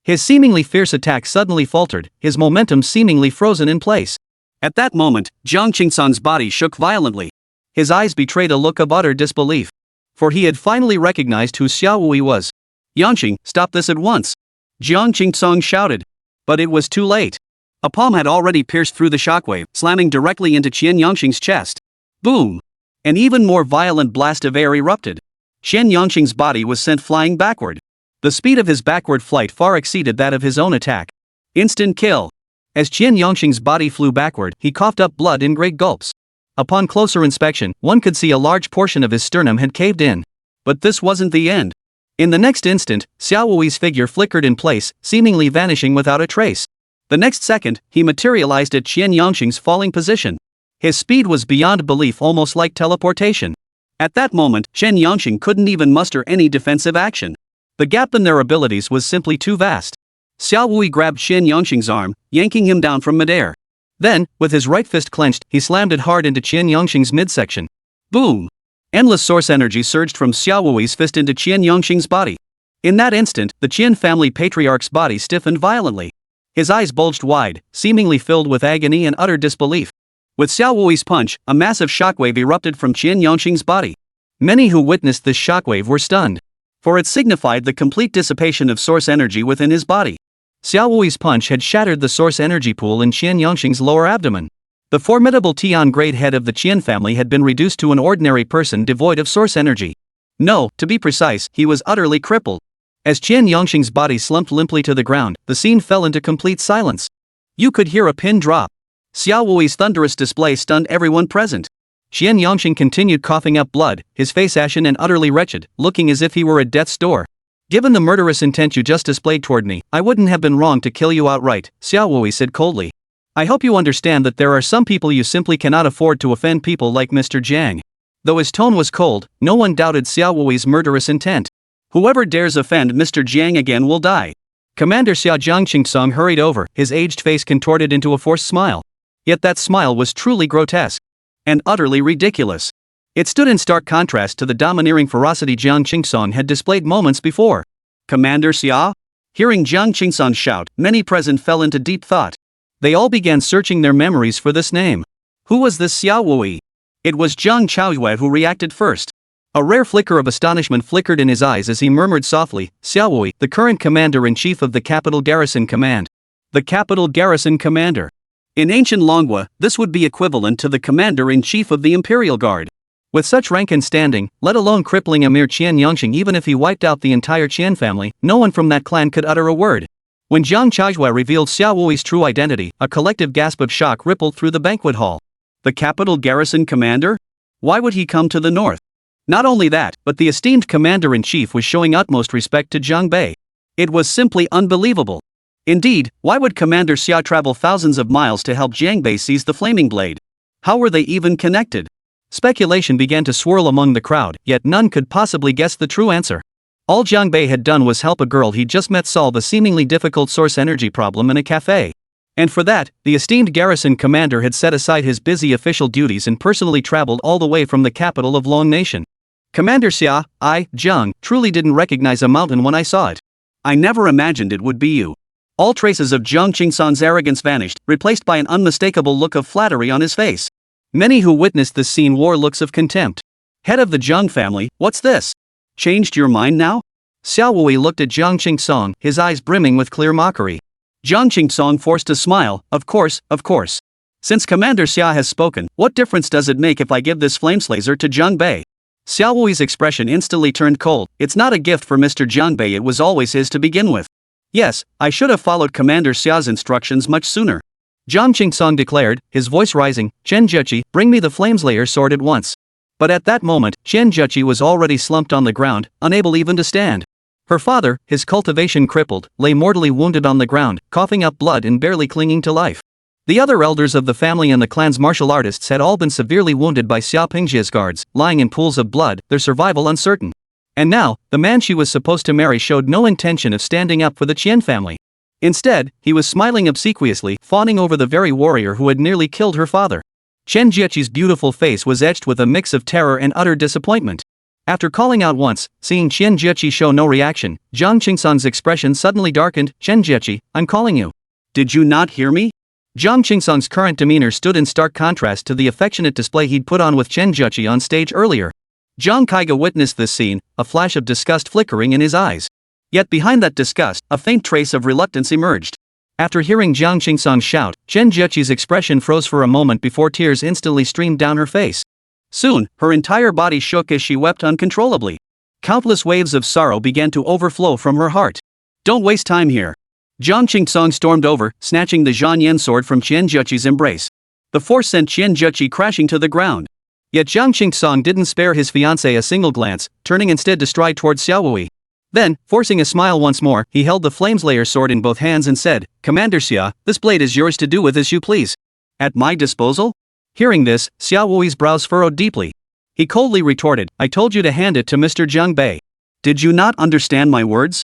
His seemingly fierce attack suddenly faltered, his momentum seemingly frozen in place. At that moment, Jiang Qingsan's body shook violently. His eyes betrayed a look of utter disbelief. For he had finally recognized who Xiaowui was. Yangqing, stop this at once! Jiang Qingsan shouted. But it was too late. A palm had already pierced through the shockwave, slamming directly into Chen Yangqing's chest. Boom! An even more violent blast of air erupted. Chen Yangqing's body was sent flying backward. The speed of his backward flight far exceeded that of his own attack. Instant kill. As Chen Yangqing's body flew backward, he coughed up blood in great gulps. Upon closer inspection, one could see a large portion of his sternum had caved in. But this wasn't the end. In the next instant, Xiaowui's figure flickered in place, seemingly vanishing without a trace. The next second, he materialized at Chen Yangqing's falling position. His speed was beyond belief, almost like teleportation. At that moment, Chen Yangqing couldn't even muster any defensive action. The gap in their abilities was simply too vast. Xiaowui grabbed Chen Yangqing's arm, yanking him down from midair. Then, with his right fist clenched, he slammed it hard into Chen Yangqing's midsection. Boom! Endless source energy surged from Xiaowui's fist into Chen Yangqing's body. In that instant, the Qian family patriarch's body stiffened violently. His eyes bulged wide, seemingly filled with agony and utter disbelief. With Xiaowui's punch, a massive shockwave erupted from Chen Yangqing's body. Many who witnessed this shockwave were stunned. For it signified the complete dissipation of source energy within his body. Xiaowui's punch had shattered the source energy pool in Chen Yangqing's lower abdomen. The formidable Tian-grade head of the Qian family had been reduced to an ordinary person devoid of source energy. No, to be precise, he was utterly crippled. As Chen Yangqing's body slumped limply to the ground, the scene fell into complete silence. You could hear a pin drop. Xiaowui's thunderous display stunned everyone present. Chen Yangqing continued coughing up blood, his face ashen and utterly wretched, looking as if he were at death's door. Given the murderous intent you just displayed toward me, I wouldn't have been wrong to kill you outright, Xiaowui said coldly. I hope you understand that there are some people you simply cannot afford to offend, people like Mr. Jiang. Though his tone was cold, no one doubted Xiaowui's murderous intent. Whoever dares offend Mr. Jiang again will die. Commander Xia Jiang Qingsong hurried over, his aged face contorted into a forced smile. Yet that smile was truly grotesque. And utterly ridiculous. It stood in stark contrast to the domineering ferocity Jiang Qingsong had displayed moments before. Commander Xia? Hearing Jiang Qingsong shout, many present fell into deep thought. They all began searching their memories for this name. Who was this Xiaowui? It was Zhang Chaoyue who reacted first. A rare flicker of astonishment flickered in his eyes as he murmured softly, Xiaowui, the current commander-in-chief of the Capital Garrison Command. The Capital Garrison Commander. In ancient Manhwa, this would be equivalent to the commander-in-chief of the Imperial Guard. With such rank and standing, let alone crippling a mere Chen Yangqing, even if he wiped out the entire Qian family, no one from that clan could utter a word. When Zhang Chaoyue revealed Xiaowui's true identity, a collective gasp of shock rippled through the banquet hall. The Capital Garrison Commander? Why would he come to the north? Not only that, but the esteemed commander-in-chief was showing utmost respect to Zhang Bei. It was simply unbelievable. Indeed, why would Commander Xia travel thousands of miles to help Zhang Bei seize the flaming blade? How were they even connected? Speculation began to swirl among the crowd, yet none could possibly guess the true answer. All Zhang Bei had done was help a girl he'd just met solve a seemingly difficult source energy problem in a cafe. And for that, the esteemed garrison commander had set aside his busy official duties and personally traveled all the way from the capital of Long Nation. Commander Xia, Zhang, truly didn't recognize a mountain when I saw it. I never imagined it would be you. All traces of Jiang Qingsong's arrogance vanished, replaced by an unmistakable look of flattery on his face. Many who witnessed this scene wore looks of contempt. Head of the Zhang family, what's this? Changed your mind now? Xiao Wui looked at Jiang Qingsong, his eyes brimming with clear mockery. Jiang Qingsong forced a smile. Of course. Since Commander Xia has spoken, what difference does it make if I give this flameslaser to Jiang Bei? Xiao Wui's expression instantly turned cold. It's not a gift for Mr. Jiang Bei, it was always his to begin with. Yes, I should have followed Commander Xia's instructions much sooner. Jiang Qingsong declared, his voice rising, Chen Zheqi, bring me the flameslayer sword at once. But at that moment, Chen Zheqi was already slumped on the ground, unable even to stand. Her father, his cultivation crippled, lay mortally wounded on the ground, coughing up blood and barely clinging to life. The other elders of the family and the clan's martial artists had all been severely wounded by Xia Pingjia's guards, lying in pools of blood, their survival uncertain. And now, the man she was supposed to marry showed no intention of standing up for the Qian family. Instead, he was smiling obsequiously, fawning over the very warrior who had nearly killed her father. Chen Jiechi's beautiful face was etched with a mix of terror and utter disappointment. After calling out once, seeing Chen Jiechi show no reaction, Jiang Qingsong's expression suddenly darkened. Chen Jiechi, I'm calling you. Did you not hear me? Jiang Qingsong's current demeanor stood in stark contrast to the affectionate display he'd put on with Chen Jiechi on stage earlier. Zhang Kaiga witnessed this scene, a flash of disgust flickering in his eyes. Yet behind that disgust, a faint trace of reluctance emerged. After hearing Jiang Qingsong shout, Chen Jiechi's expression froze for a moment before tears instantly streamed down her face. Soon, her entire body shook as she wept uncontrollably. Countless waves of sorrow began to overflow from her heart. Don't waste time here. Jiang Qingsong stormed over, snatching the Zhanyan sword from Chen Jiechi's embrace. The force sent Chen Jiechi crashing to the ground. Yet Jiang Qingsong didn't spare his fiancée a single glance, turning instead to stride towards Xiao Wui. Then, forcing a smile once more, he held the flameslayer sword in both hands and said, Commander Xia, this blade is yours to do with as you please. At my disposal? Hearing this, Xiao Wui's brows furrowed deeply. He coldly retorted, I told you to hand it to Mr. Jiang Bei. Did you not understand my words?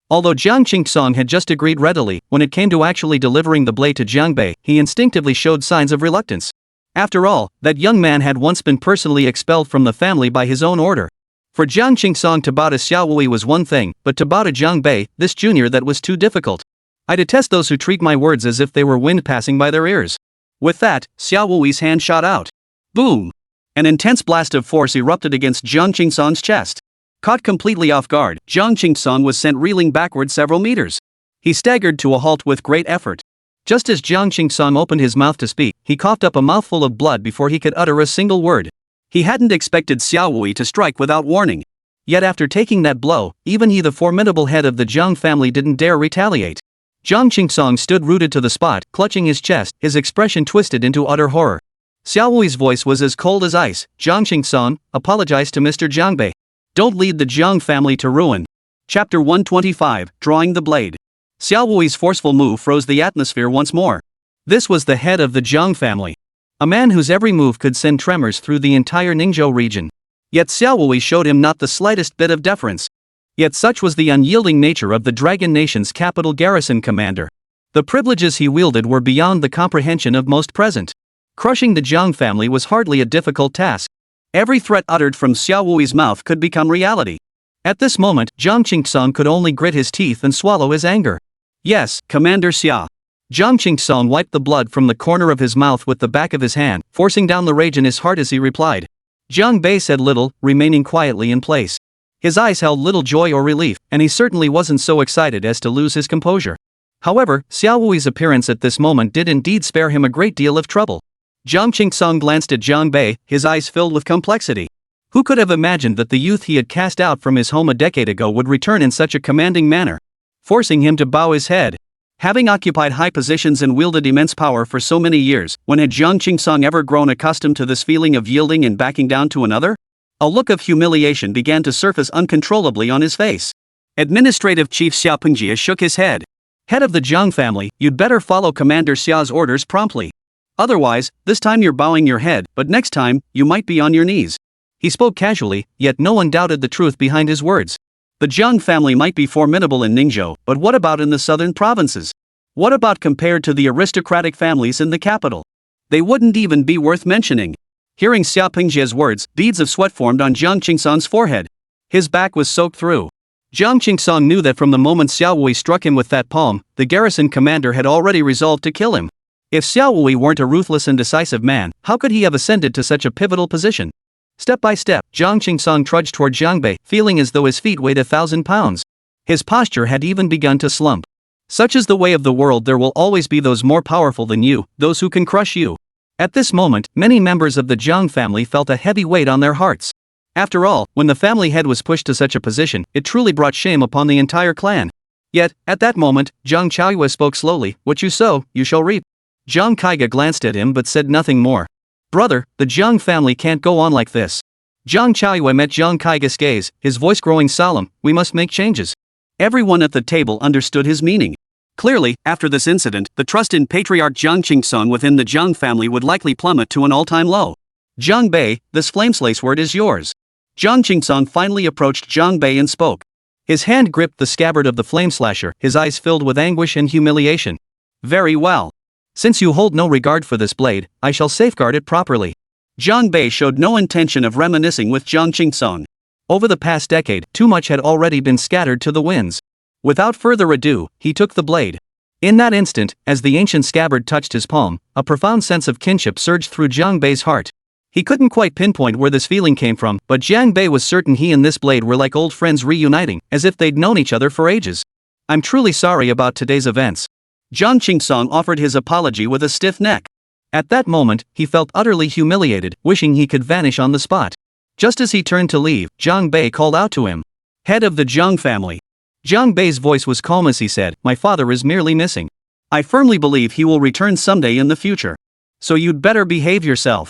Although Jiang Qingsong had just agreed readily, when it came to actually delivering the blade to Jiang Bei, he instinctively showed signs of reluctance. After all, that young man had once been personally expelled from the family by his own order. For Jiang Qingsong to bow to Xiao Wui was one thing, but to bow to Jiang Bei, this junior, that was too difficult. I detest those who treat my words as if they were wind passing by their ears. With that, Xiao Wui's hand shot out. Boom! An intense blast of force erupted against Jiang Qingsong's chest. Caught completely off guard, Jiang Qingsong was sent reeling backward several meters. He staggered to a halt with great effort. Just as Jiang Qingsong opened his mouth to speak, he coughed up a mouthful of blood before he could utter a single word. He hadn't expected Xiao Wui to strike without warning. Yet after taking that blow, even he, the formidable head of the Jiang family, didn't dare retaliate. Jiang Qingsong stood rooted to the spot, clutching his chest, his expression twisted into utter horror. Xiao Wui's voice was as cold as ice. Jiang Qingsong, apologize to Mr. Jiang Bei. Don't lead the Jiang family to ruin. Chapter 125, Drawing the Blade. Xiao Wui's forceful move froze the atmosphere once more. This was the head of the Jiang family. A man whose every move could send tremors through the entire Ningzhou region. Yet Xiao Wui showed him not the slightest bit of deference. Yet such was the unyielding nature of the Dragon Nation's capital garrison commander. The privileges he wielded were beyond the comprehension of most present. Crushing the Jiang family was hardly a difficult task. Every threat uttered from Xiao Wui's mouth could become reality. At this moment, Jiang Qingsong could only grit his teeth and swallow his anger. Yes, Commander Xia. Jiang Qingsong wiped the blood from the corner of his mouth with the back of his hand, forcing down the rage in his heart as he replied. Jiang Bei said little, remaining quietly in place. His eyes held little joy or relief, and he certainly wasn't so excited as to lose his composure. However, Xiao Wui's appearance at this moment did indeed spare him a great deal of trouble. Jiang Qingsong glanced at Jiang Bei, his eyes filled with complexity. Who could have imagined that the youth he had cast out from his home a decade ago would return in such a commanding manner, forcing him to bow his head? Having occupied high positions and wielded immense power for so many years, when had Jiang Qingsong ever grown accustomed to this feeling of yielding and backing down to another? A look of humiliation began to surface uncontrollably on his face. Administrative Chief Xia Pengjie shook his head. Head of the Jiang family, you'd better follow Commander Xia's orders promptly. Otherwise, this time you're bowing your head, but next time, you might be on your knees. He spoke casually, yet no one doubted the truth behind his words. The Jiang family might be formidable in Ningzhou, but what about in the southern provinces? What about compared to the aristocratic families in the capital? They wouldn't even be worth mentioning. Hearing Xia Pengjie's words, beads of sweat formed on Jiang Qingsong's forehead. His back was soaked through. Jiang Qingsong knew that from the moment Xiao Wui struck him with that palm, the garrison commander had already resolved to kill him. If Xiao Wui weren't a ruthless and decisive man, how could he have ascended to such a pivotal position? Step by step, Jiang Qingsong trudged toward Jiang Bei, feeling as though his feet weighed 1,000 pounds. His posture had even begun to slump. Such is the way of the world. There will always be those more powerful than you, those who can crush you. At this moment, many members of the Jiang family felt a heavy weight on their hearts. After all, when the family head was pushed to such a position, it truly brought shame upon the entire clan. Yet, at that moment, Jiang Chaoyue spoke slowly, "What you sow, you shall reap." Jiang Kaiga glanced at him but said nothing more. "Brother, the Jiang family can't go on like this." Jiang Chaoyue met Jiang Kaiga's gaze, his voice growing solemn. "We must make changes." Everyone at the table understood his meaning. Clearly, after this incident, the trust in patriarch Jiang Qingsong within the Jiang family would likely plummet to an all-time low. "Jiang Bei, this flameslace word is yours." Jiang Qingsong finally approached Jiang Bei and spoke. His hand gripped the scabbard of the flameslasher, his eyes filled with anguish and humiliation. "Very well. Since you hold no regard for this blade, I shall safeguard it properly." Jiang Bei showed no intention of reminiscing with Jiang Qingsong. Over the past decade, too much had already been scattered to the winds. Without further ado, he took the blade. In that instant, as the ancient scabbard touched his palm, a profound sense of kinship surged through Jiang Bei's heart. He couldn't quite pinpoint where this feeling came from, but Jiang Bei was certain he and this blade were like old friends reuniting, as if they'd known each other for ages. "I'm truly sorry about today's events." Jiang Qingsong offered his apology with a stiff neck. At that moment, he felt utterly humiliated, wishing he could vanish on the spot. Just as he turned to leave, Jiang Bei called out to him. "Head of the Jiang family." Jiang Bei's voice was calm as he said, "My father is merely missing. I firmly believe he will return someday in the future. So you'd better behave yourself."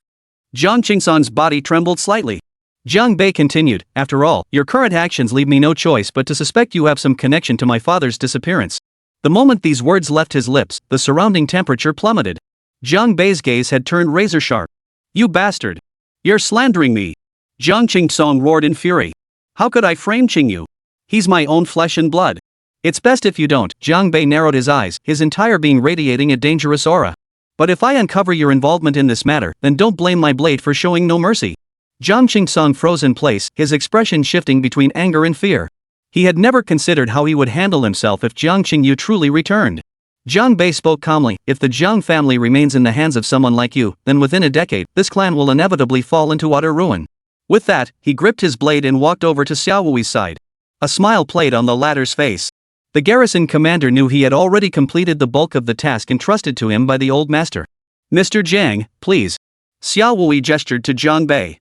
Jiang Qingsong's body trembled slightly. Jiang Bei continued, "After all, your current actions leave me no choice but to suspect you have some connection to my father's disappearance." The moment these words left his lips, the surrounding temperature plummeted. Jiang Bei's gaze had turned razor sharp. "You bastard! You're slandering me!" Jiang Qingsong roared in fury. "How could I frame Qingyu? He's my own flesh and blood." "It's best if you don't." Jiang Bei narrowed his eyes, his entire being radiating a dangerous aura. "But if I uncover your involvement in this matter, then don't blame my blade for showing no mercy." Jiang Qingsong froze in place, his expression shifting between anger and fear. He had never considered how he would handle himself if Jiang Qingyu truly returned. Jiang Bei spoke calmly, "If the Jiang family remains in the hands of someone like you, then within a decade, this clan will inevitably fall into utter ruin." With that, he gripped his blade and walked over to Xiao Wui's side. A smile played on the latter's face. The garrison commander knew he had already completed the bulk of the task entrusted to him by the old master. "Mr. Jiang, please." Xiao Wui gestured to Jiang Bei.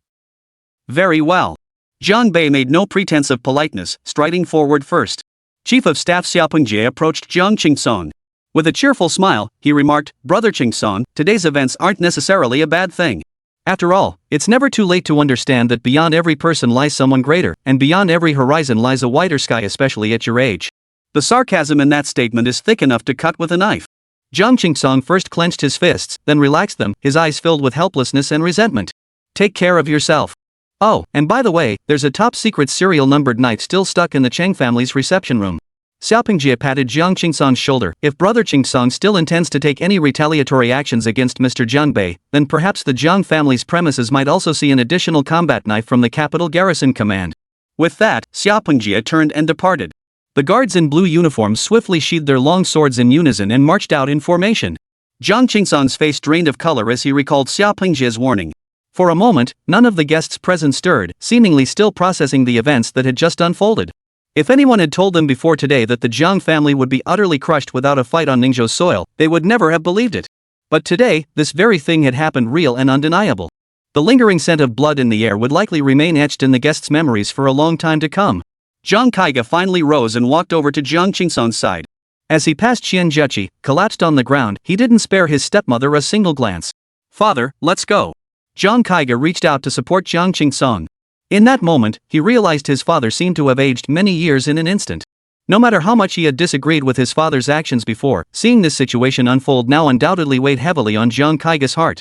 "Very well." Jiang Bei made no pretense of politeness, striding forward first. Chief of Staff Xiao Pengjie approached Jiang Qingsong. With a cheerful smile, he remarked, "Brother Qingsong, today's events aren't necessarily a bad thing. After all, it's never too late to understand that beyond every person lies someone greater, and beyond every horizon lies a wider sky, especially at your age." The sarcasm in that statement is thick enough to cut with a knife. Jiang Qingsong first clenched his fists, then relaxed them, his eyes filled with helplessness and resentment. "Take care of yourself. Oh, and by the way, there's a top-secret serial-numbered knife still stuck in the Cheng family's reception room." Xiao Pengjie patted Jiang Qingsong's shoulder. "If Brother Qingsong still intends to take any retaliatory actions against Mr. Jiang Bei, then perhaps the Jiang family's premises might also see an additional combat knife from the capital garrison command." With that, Xiao Pengjie turned and departed. The guards in blue uniforms swiftly sheathed their long swords in unison and marched out in formation. Jiang Qingsong's face drained of color as he recalled Xiao Pengjie's warning. For a moment, none of the guests present stirred, seemingly still processing the events that had just unfolded. If anyone had told them before today that the Jiang family would be utterly crushed without a fight on Ningzhou's soil, they would never have believed it. But today, this very thing had happened, real and undeniable. The lingering scent of blood in the air would likely remain etched in the guests' memories for a long time to come. Jiang Kaiga finally rose and walked over to Jiang Qingsong's side. As he passed Qian Zheqi, collapsed on the ground, he didn't spare his stepmother a single glance. "Father, let's go." Jiang Kaiga reached out to support Jiang Qingsong. In that moment, he realized his father seemed to have aged many years in an instant. No matter how much he had disagreed with his father's actions before, seeing this situation unfold now undoubtedly weighed heavily on Jiang Kaiga's heart.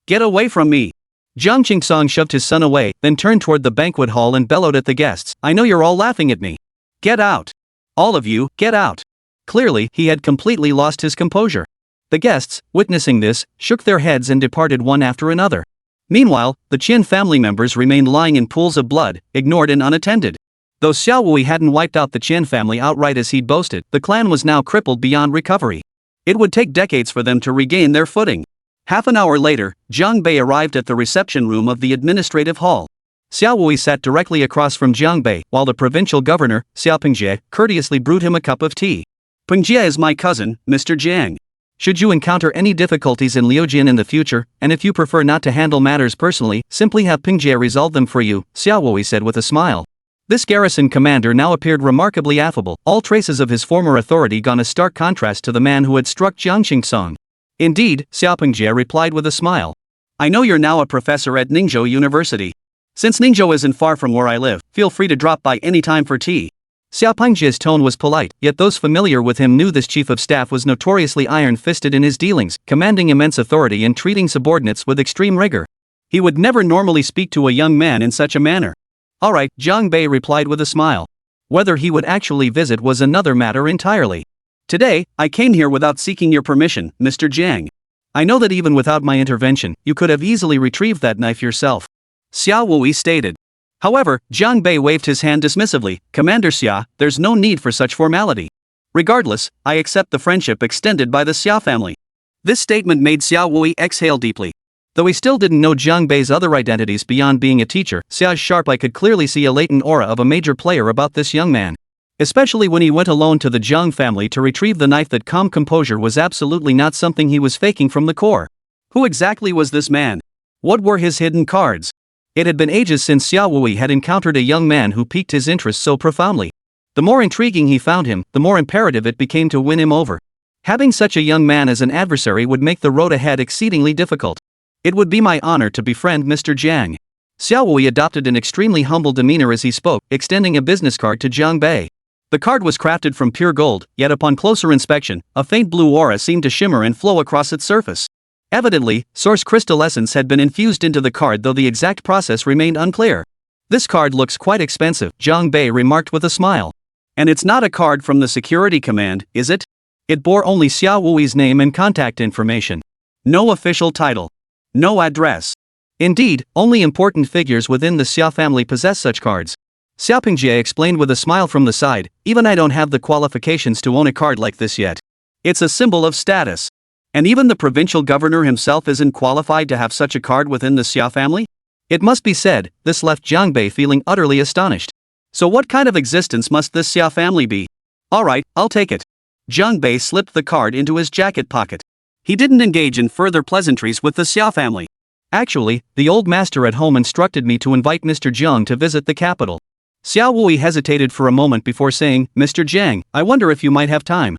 "Get away from me!" Jiang Qingsong shoved his son away, then turned toward the banquet hall and bellowed at the guests, "I know you're all laughing at me. Get out! All of you, get out!" Clearly, he had completely lost his composure. The guests, witnessing this, shook their heads and departed one after another. Meanwhile, the Qin family members remained lying in pools of blood, ignored and unattended. Though Xiao Wui hadn't wiped out the Qin family outright as he'd boasted, the clan was now crippled beyond recovery. It would take decades for them to regain their footing. Half an hour later, Jiang Bei arrived at the reception room of the administrative hall. Xiao Wui sat directly across from Jiang Bei, while the provincial governor, Xiao Pingjie, courteously brewed him a cup of tea. Pingjie is my cousin, Mr. Jiang. Should you encounter any difficulties in Liujian in the future, and if you prefer not to handle matters personally, simply have Pingjie resolve them for you, Xiao Wui said with a smile. This garrison commander now appeared remarkably affable, all traces of his former authority gone a stark contrast to the man who had struck Jiang Qingsong. Indeed, Xiao Pingjie replied with a smile. I know you're now a professor at Ningzhou University. Since Ningzhou isn't far from where I live, feel free to drop by any time for tea. Xiao Pingjie's tone was polite, yet those familiar with him knew this chief of staff was notoriously iron-fisted in his dealings, commanding immense authority and treating subordinates with extreme rigor. He would never normally speak to a young man in such a manner. All right, Jiang Bei replied with a smile. Whether he would actually visit was another matter entirely. Today, I came here without seeking your permission, Mr. Jiang. I know that even without my intervention, you could have easily retrieved that knife yourself, Xiao Wui stated. However, Jiang Bei waved his hand dismissively. Commander Xia, there's no need for such formality. Regardless, I accept the friendship extended by the Xia family. This statement made Xiao Wui exhale deeply. Though he still didn't know Jiang Bei's other identities beyond being a teacher, Xiao's sharp eye could clearly see a latent aura of a major player about this young man. Especially when he went alone to the Jiang family to retrieve the knife. That calm composure was absolutely not something he was faking from the core. Who exactly was this man? What were his hidden cards? It had been ages since Xiao Wui had encountered a young man who piqued his interest so profoundly. The more intriguing he found him, the more imperative it became to win him over. Having such a young man as an adversary would make the road ahead exceedingly difficult. It would be my honor to befriend Mr. Jiang. Xiao Wui adopted an extremely humble demeanor as he spoke, extending a business card to Jiang Bei. The card was crafted from pure gold, yet upon closer inspection, a faint blue aura seemed to shimmer and flow across its surface. Evidently, source crystal essence had been infused into the card, though the exact process remained unclear. This card looks quite expensive, Jiang Bei remarked with a smile. And it's not a card from the security command, is it? It bore only Xiao Wui's name and contact information. No official title. No address. Indeed, only important figures within the Xia family possess such cards. Xiao Pingjie explained with a smile from the side, even I don't have the qualifications to own a card like this yet. It's a symbol of status. And even the provincial governor himself isn't qualified to have such a card within the Xia family? It must be said, this left Jiang Bei feeling utterly astonished. So what kind of existence must this Xia family be? Alright, I'll take it. Jiang Bei slipped the card into his jacket pocket. He didn't engage in further pleasantries with the Xia family. Actually, the old master at home instructed me to invite Mr. Jiang to visit the capital. Xiao Wui hesitated for a moment before saying, Mr. Jiang, I wonder if you might have time.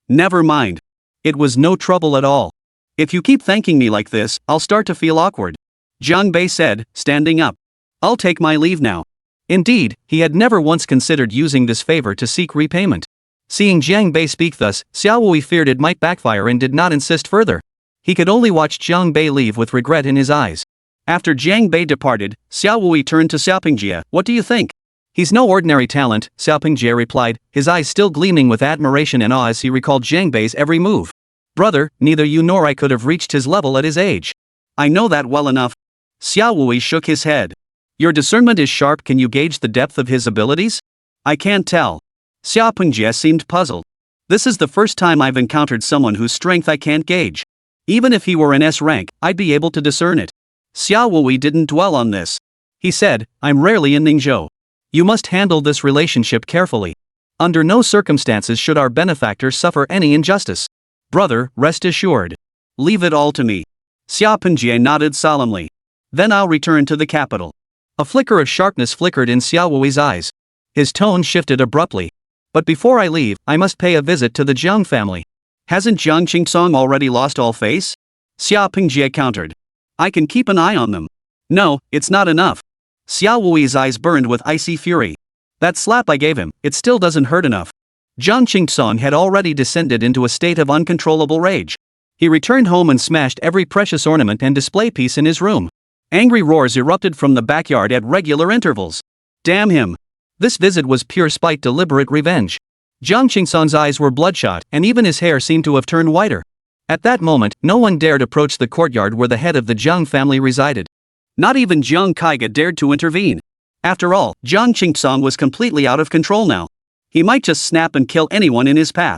Never mind. It was no trouble at all. If you keep thanking me like this, I'll start to feel awkward, Jiang Bei said, standing up. I'll take my leave now. Indeed, he had never once considered using this favor to seek repayment. Seeing Jiang Bei speak thus, Xiao Wui feared it might backfire and did not insist further. He could only watch Jiang Bei leave with regret in his eyes. After Jiang Bei departed, Xiao Wui turned to Xiao Pingjie. What do you think? He's no ordinary talent, Xiao Pingjie replied, his eyes still gleaming with admiration and awe as he recalled Jiang Bei's every move. Brother, neither you nor I could have reached his level at his age. I know that well enough. Xiao Wui shook his head. Your discernment is sharp. Can you gauge the depth of his abilities? I can't tell. Xiao Pingjie seemed puzzled. This is the first time I've encountered someone whose strength I can't gauge. Even if he were in S rank, I'd be able to discern it. Xiao Wui didn't dwell on this. He said, I'm rarely in Ningzhou. You must handle this relationship carefully. Under no circumstances should our benefactor suffer any injustice. Brother, rest assured. Leave it all to me. Xiao Pingjie nodded solemnly. Then I'll return to the capital. A flicker of sharpness flickered in Xiao Wui's eyes. His tone shifted abruptly. But before I leave, I must pay a visit to the Jiang family. Hasn't Jiang Qingsong already lost all face? Xiao Pingjie countered. I can keep an eye on them. No, it's not enough. Xiao Wui's eyes burned with icy fury. That slap I gave him, it still doesn't hurt enough. Jiang Qingsong had already descended into a state of uncontrollable rage. He returned home and smashed every precious ornament and display piece in his room. Angry roars erupted from the backyard at regular intervals. Damn him! This visit was pure spite, deliberate revenge. Jiang Qingsong's eyes were bloodshot, and even his hair seemed to have turned whiter. At that moment, no one dared approach the courtyard where the head of the Jiang family resided. Not even Jiang Kaiga dared to intervene. After all, Jiang Qingsong was completely out of control now. He might just snap and kill anyone in his path.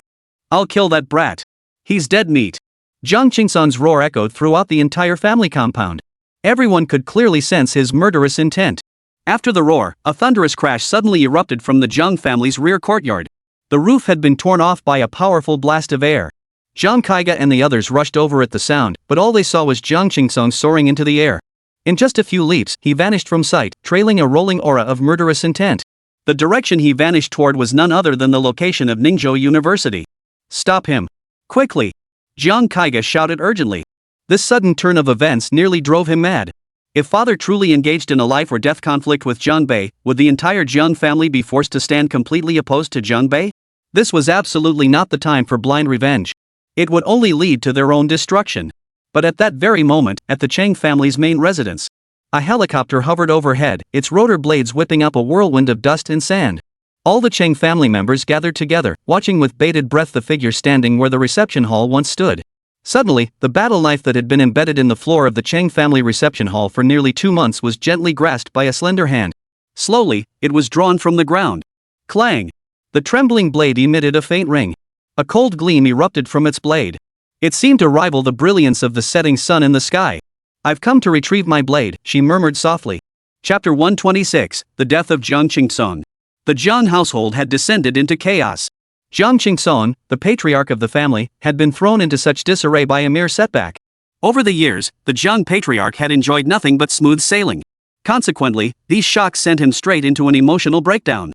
I'll kill that brat. He's dead meat. Jiang Qingsong's roar echoed throughout the entire family compound. Everyone could clearly sense his murderous intent. After the roar, a thunderous crash suddenly erupted from the Jiang family's rear courtyard. The roof had been torn off by a powerful blast of air. Jiang Kaiga and the others rushed over at the sound, but all they saw was Jiang Qingsong soaring into the air. In just a few leaps, he vanished from sight, trailing a rolling aura of murderous intent. The direction he vanished toward was none other than the location of Ningzhou University. "Stop him! Quickly!" Jiang Kaiga shouted urgently. This sudden turn of events nearly drove him mad. If father truly engaged in a life or death conflict with Jiang Bei, would the entire Jiang family be forced to stand completely opposed to Jiang Bei? This was absolutely not the time for blind revenge. It would only lead to their own destruction. But at that very moment, at the Cheng family's main residence, a helicopter hovered overhead, its rotor blades whipping up a whirlwind of dust and sand. All the Cheng family members gathered together, watching with bated breath the figure standing where the reception hall once stood. Suddenly, the battle knife that had been embedded in the floor of the Cheng family reception hall for nearly 2 months was gently grasped by a slender hand. Slowly, it was drawn from the ground. Clang! The trembling blade emitted a faint ring. A cold gleam erupted from its blade. It seemed to rival the brilliance of the setting sun in the sky. "I've come to retrieve my blade," she murmured softly. Chapter 126, The Death of Jiang Qingsong. The Jiang household had descended into chaos. Jiang Qingsong, the patriarch of the family, had been thrown into such disarray by a mere setback. Over the years, the Jiang patriarch had enjoyed nothing but smooth sailing. Consequently, these shocks sent him straight into an emotional breakdown.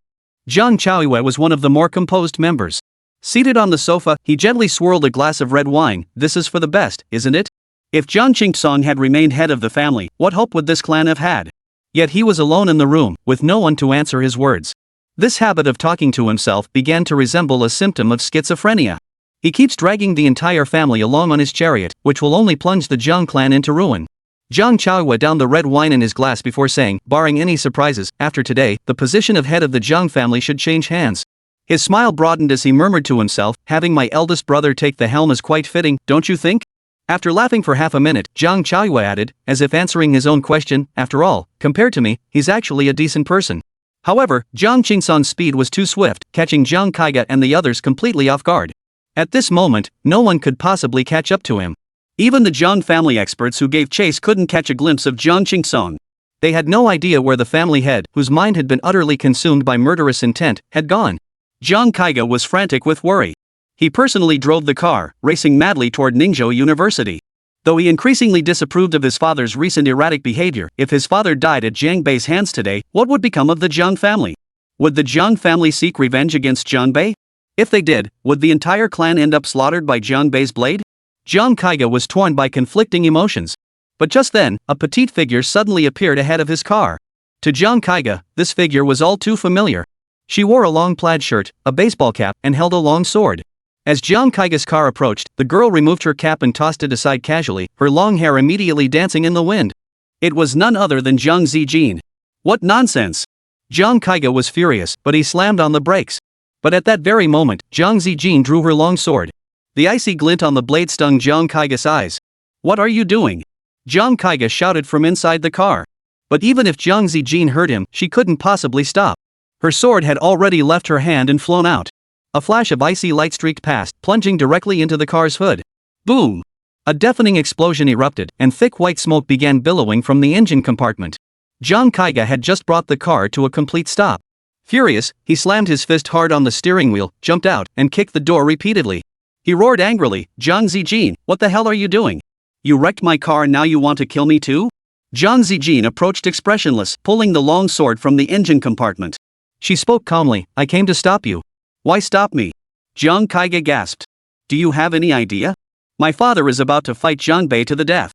Jiang Chaoyue was one of the more composed members. Seated on the sofa, he gently swirled a glass of red wine. "This is for the best, isn't it?" If Jiang Qingsong had remained head of the family, what hope would this clan have had? Yet he was alone in the room, with no one to answer his words. This habit of talking to himself began to resemble a symptom of schizophrenia. He keeps dragging the entire family along on his chariot, which will only plunge the Jiang clan into ruin. Jiang Chaoyue downed the red wine in his glass before saying, "Barring any surprises, after today, the position of head of the Jiang family should change hands." His smile broadened as he murmured to himself, "Having my eldest brother take the helm is quite fitting, don't you think?" After laughing for half a minute, Jiang Chaoyue added, as if answering his own question, "After all, compared to me, he's actually a decent person." However, Jiang Qingsong's speed was too swift, catching Jiang Kaiga and the others completely off guard. At this moment, no one could possibly catch up to him. Even the Jiang family experts who gave chase couldn't catch a glimpse of Jiang Qingsong. They had no idea where the family head, whose mind had been utterly consumed by murderous intent, had gone. Jiang Kaiga was frantic with worry. He personally drove the car, racing madly toward Ningzhou University. Though he increasingly disapproved of his father's recent erratic behavior, if his father died at Jiang Bei's hands today, what would become of the Jiang family? Would the Jiang family seek revenge against Jiang Bei? If they did, would the entire clan end up slaughtered by Jiang Bei's blade? Jiang Kaiga was torn by conflicting emotions. But just then, a petite figure suddenly appeared ahead of his car. To Jiang Kaiga, this figure was all too familiar. She wore a long plaid shirt, a baseball cap, and held a long sword. As Jiang Kaiga's car approached, the girl removed her cap and tossed it aside casually, her long hair immediately dancing in the wind. It was none other than Jiang Zijin. What nonsense! Jiang Kaiga was furious, but he slammed on the brakes. But at that very moment, Jiang Zijin drew her long sword. The icy glint on the blade stung Jiang Kaiga's eyes. "What are you doing?" Jiang Kaiga shouted from inside the car. But even if Jiang Zijin heard him, she couldn't possibly stop. Her sword had already left her hand and flown out. A flash of icy light streaked past, plunging directly into the car's hood. Boom! A deafening explosion erupted, and thick white smoke began billowing from the engine compartment. Jiang Kaiga had just brought the car to a complete stop. Furious, he slammed his fist hard on the steering wheel, jumped out, and kicked the door repeatedly. He roared angrily, "Jiang Zijin, what the hell are you doing? You wrecked my car and now you want to kill me too?" Jiang Zijin approached expressionless, pulling the long sword from the engine compartment. She spoke calmly, "I came to stop you." "Why stop me?" Jiang Kaiga gasped. "Do you have any idea? My father is about to fight Jiang Bei to the death."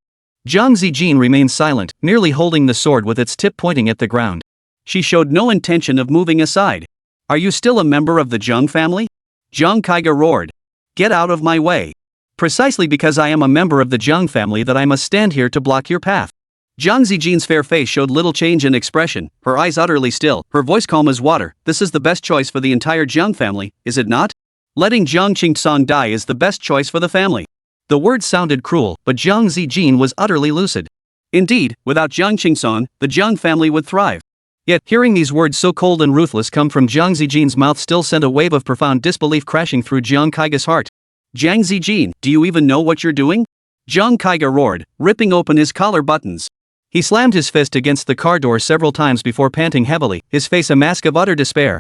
Jiang Zijin remained silent, merely holding the sword with its tip pointing at the ground. She showed no intention of moving aside. "Are you still a member of the Jiang family?" Jiang Kaiga roared. "Get out of my way. Precisely because I am a member of the Jiang family that I must stand here to block your path." Jiang Zijin's fair face showed little change in expression, her eyes utterly still, her voice calm as water. "This is the best choice for the entire Jiang family, is it not? Letting Jiang Qingsong die is the best choice for the family." The words sounded cruel, but Jiang Zijin was utterly lucid. Indeed, without Jiang Qingsong, the Jiang family would thrive. Yet, hearing these words so cold and ruthless come from Jiang Zijin's mouth still sent a wave of profound disbelief crashing through Jiang Kaiga's heart. "Jiang Zijin, do you even know what you're doing?" Jiang Kaiga roared, ripping open his collar buttons. He slammed his fist against the car door several times before panting heavily, his face a mask of utter despair.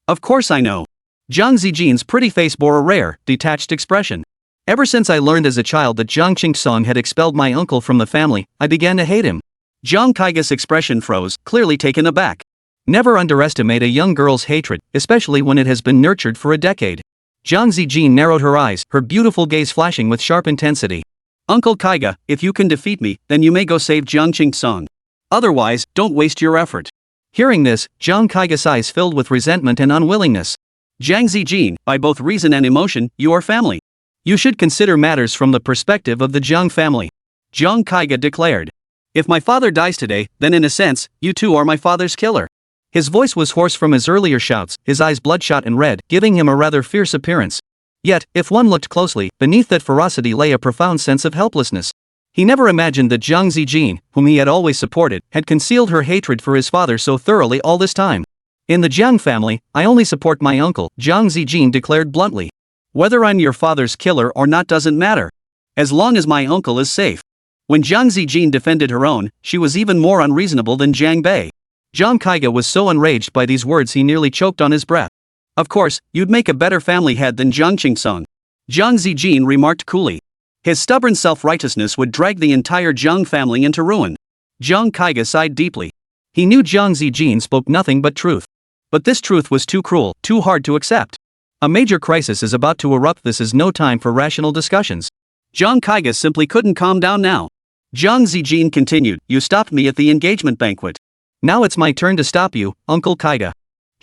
Of course I know. Jiang Zijin's pretty face bore a rare, detached expression. Ever since I learned as a child that Jiang Qingsong had expelled my uncle from the family, I began to hate him. Jiang Kaiga's expression froze, clearly taken aback. Never underestimate a young girl's hatred, especially when it has been nurtured for a decade. Jiang Zijin narrowed her eyes, her beautiful gaze flashing with sharp intensity. Uncle Kaiga, if you can defeat me, then you may go save Jiang Qingsong. Otherwise, don't waste your effort. Hearing this, Jiang Kaiga's eyes filled with resentment and unwillingness. Jiang Zijin, by both reason and emotion, you are family. You should consider matters from the perspective of the Jiang family. Jiang Kaiga declared. If my father dies today, then in a sense, you too are my father's killer. His voice was hoarse from his earlier shouts, his eyes bloodshot and red, giving him a rather fierce appearance. Yet, if one looked closely, beneath that ferocity lay a profound sense of helplessness. He never imagined that Jiang Zijin, whom he had always supported, had concealed her hatred for his father so thoroughly all this time. In the Jiang family, I only support my uncle, Jiang Zijin declared bluntly. Whether I'm your father's killer or not doesn't matter. As long as my uncle is safe. When Jiang Zijin defended her own, she was even more unreasonable than Jiang Bei. Jiang Kaiga was so enraged by these words he nearly choked on his breath. Of course, you'd make a better family head than Jiang Qingsong. Jiang Zijin remarked coolly. His stubborn self-righteousness would drag the entire Jiang family into ruin. Jiang Kaiga sighed deeply. He knew Jiang Zijin spoke nothing but truth. But this truth was too cruel, too hard to accept. A major crisis is about to erupt. This is no time for rational discussions. Jiang Kaiga simply couldn't calm down now. Jiang Zijin continued, you stopped me at the engagement banquet. Now it's my turn to stop you, Uncle Kaiga.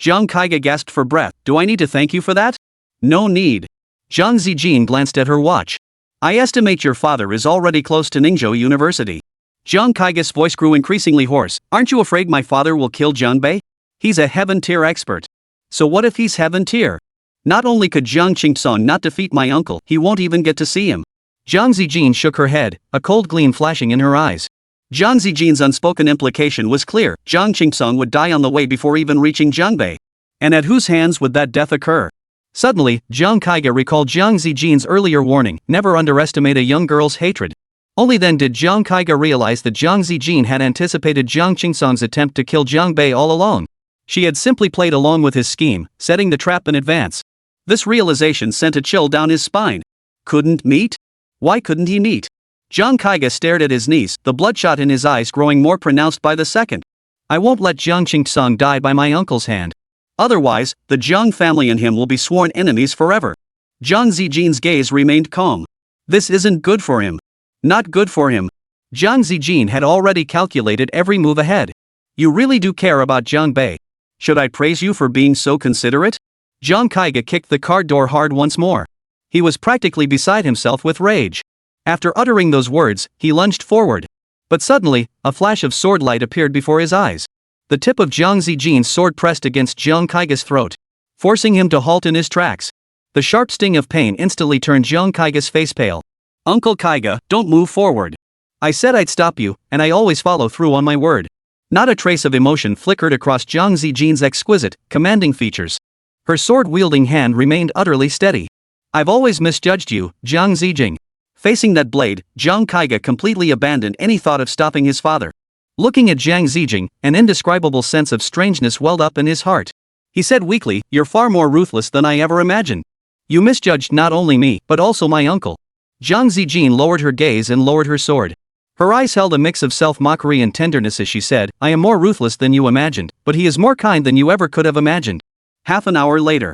Jiang Kaiga gasped for breath. Do I need to thank you for that? No need. Jiang Zijin glanced at her watch. I estimate your father is already close to Ningzhou University. Jiang Kaiga's voice grew increasingly hoarse. Aren't you afraid my father will kill Jiang Bei? He's a heaven-tier expert. So what if he's heaven-tier? Not only could Jiang Qingsong not defeat my uncle, he won't even get to see him. Jiang Zijin shook her head, a cold gleam flashing in her eyes. Jiang Zijin's unspoken implication was clear. Jiang Qingsong would die on the way before even reaching Jiang Bei. And at whose hands would that death occur? Suddenly, Jiang Kaiga recalled Jiang Zijin's earlier warning, never underestimate a young girl's hatred. Only then did Jiang Kaiga realize that Jiang Zijin had anticipated Jiang Qingsong's attempt to kill Jiang Bei all along. She had simply played along with his scheme, setting the trap in advance. This realization sent a chill down his spine. Couldn't meet? Why couldn't he meet? Jiang Kaiga stared at his niece, the bloodshot in his eyes growing more pronounced by the second. I won't let Jiang Qingsong die by my uncle's hand. Otherwise, the Jiang family and him will be sworn enemies forever. Jiang Zijin's gaze remained calm. This isn't good for him. Not good for him. Jiang Zijin had already calculated every move ahead. You really do care about Jiang Bei. Should I praise you for being so considerate? Jiang Kaiga kicked the car door hard once more. He was practically beside himself with rage. After uttering those words, he lunged forward. But suddenly, a flash of sword light appeared before his eyes. The tip of Jiang Zijin's sword pressed against Jiang Kaiga's throat, forcing him to halt in his tracks. The sharp sting of pain instantly turned Jiang Kaiga's face pale. Uncle Kaiga, don't move forward. I said I'd stop you, and I always follow through on my word. Not a trace of emotion flickered across Jiang Zijin's exquisite, commanding features. Her sword-wielding hand remained utterly steady. I've always misjudged you, Jiang Zijing. Facing that blade, Jiang Kaiga completely abandoned any thought of stopping his father. Looking at Jiang Zijing, an indescribable sense of strangeness welled up in his heart. He said weakly, you're far more ruthless than I ever imagined. You misjudged not only me, but also my uncle. Jiang Zijing lowered her gaze and lowered her sword. Her eyes held a mix of self-mockery and tenderness as she said, I am more ruthless than you imagined, but he is more kind than you ever could have imagined. Half an hour later,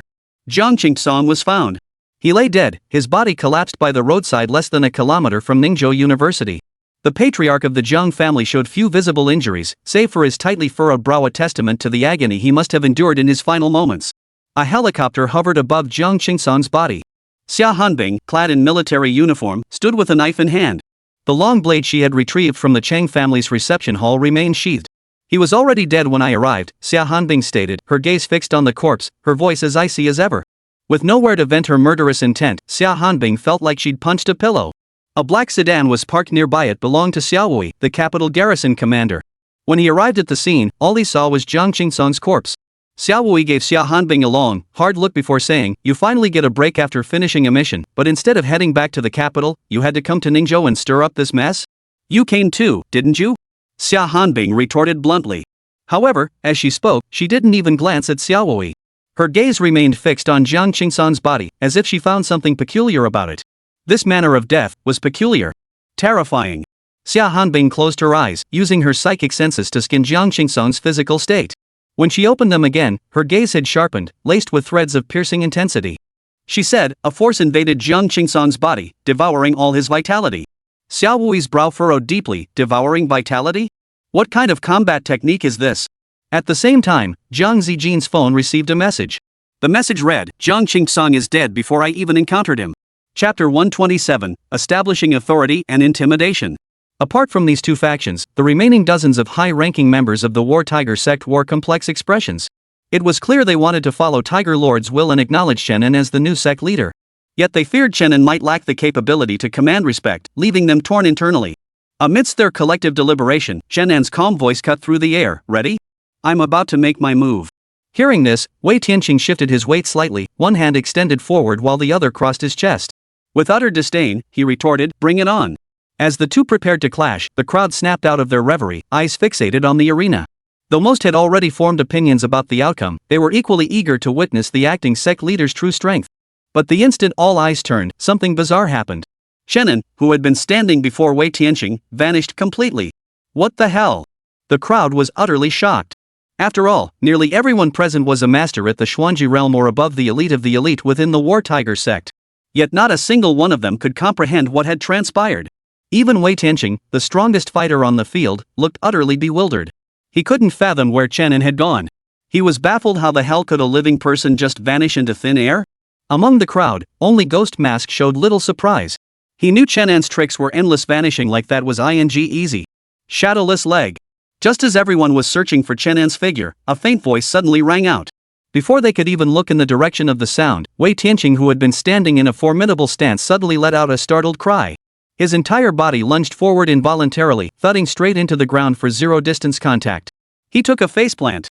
Jiang Qingsong was found. He lay dead, his body collapsed by the roadside less than a kilometer from Ningzhou University. The patriarch of the Jiang family showed few visible injuries, save for his tightly furrowed brow, a testament to the agony he must have endured in his final moments. A helicopter hovered above Jiang Qingsong's body. Xia Hanbing, clad in military uniform, stood with a knife in hand. The long blade she had retrieved from the Chang family's reception hall remained sheathed. He was already dead when I arrived, Xia Hanbing stated, her gaze fixed on the corpse, her voice as icy as ever. With nowhere to vent her murderous intent, Xia Hanbing felt like she'd punched a pillow. A black sedan was parked nearby. It belonged to Xiao Wei, the capital garrison commander. When he arrived at the scene, all he saw was Jiang Qingsong's corpse. Xiao Wei gave Xia Hanbing a long, hard look before saying, you finally get a break after finishing a mission, but instead of heading back to the capital, you had to come to Ningzhou and stir up this mess? You came too, didn't you? Xia Hanbing retorted bluntly. However, as she spoke, she didn't even glance at Xiaowei. Her gaze remained fixed on Jiang Qingsan's body, as if she found something peculiar about it. This manner of death was peculiar. Terrifying. Xia Hanbing closed her eyes, using her psychic senses to scan Jiang Qingsan's physical state. When she opened them again, her gaze had sharpened, laced with threads of piercing intensity. She said, a force invaded Jiang Qingsan's body, devouring all his vitality. Xiaowei's brow furrowed deeply, devouring vitality? What kind of combat technique is this? At the same time, Jiang Zijin's phone received a message. The message read, Jiang Qingsang is dead before I even encountered him. Chapter 127, Establishing Authority and Intimidation. Apart from these two factions, the remaining dozens of high-ranking members of the War Tiger sect wore complex expressions. It was clear they wanted to follow Tiger Lord's will and acknowledge Chenin as the new sect leader. Yet they feared Chenin might lack the capability to command respect, leaving them torn internally. Amidst their collective deliberation, Chenin's calm voice cut through the air. Ready? I'm about to make my move. Hearing this, Wei Tianqing shifted his weight slightly, one hand extended forward while the other crossed his chest. With utter disdain, he retorted, bring it on. As the two prepared to clash, the crowd snapped out of their reverie, eyes fixated on the arena. Though most had already formed opinions about the outcome, they were equally eager to witness the acting sect leader's true strength. But the instant all eyes turned, something bizarre happened. Chenin, who had been standing before Wei Tianqing, vanished completely. What the hell? The crowd was utterly shocked. After all, nearly everyone present was a master at the Xuanji realm or above the elite within the War Tiger sect. Yet not a single one of them could comprehend what had transpired. Even Wei Tianqing, the strongest fighter on the field, looked utterly bewildered. He couldn't fathom where Chenin had gone. He was baffled how the hell could a living person just vanish into thin air? Among the crowd, only Ghost Mask showed little surprise. He knew Chenin's tricks were endless, vanishing like that was easy. Shadowless leg. Just as everyone was searching for Chenin's figure, a faint voice suddenly rang out. Before they could even look in the direction of the sound, Wei Tianqing, who had been standing in a formidable stance, suddenly let out a startled cry. His entire body lunged forward involuntarily, thudding straight into the ground for zero-distance contact. He took a faceplant.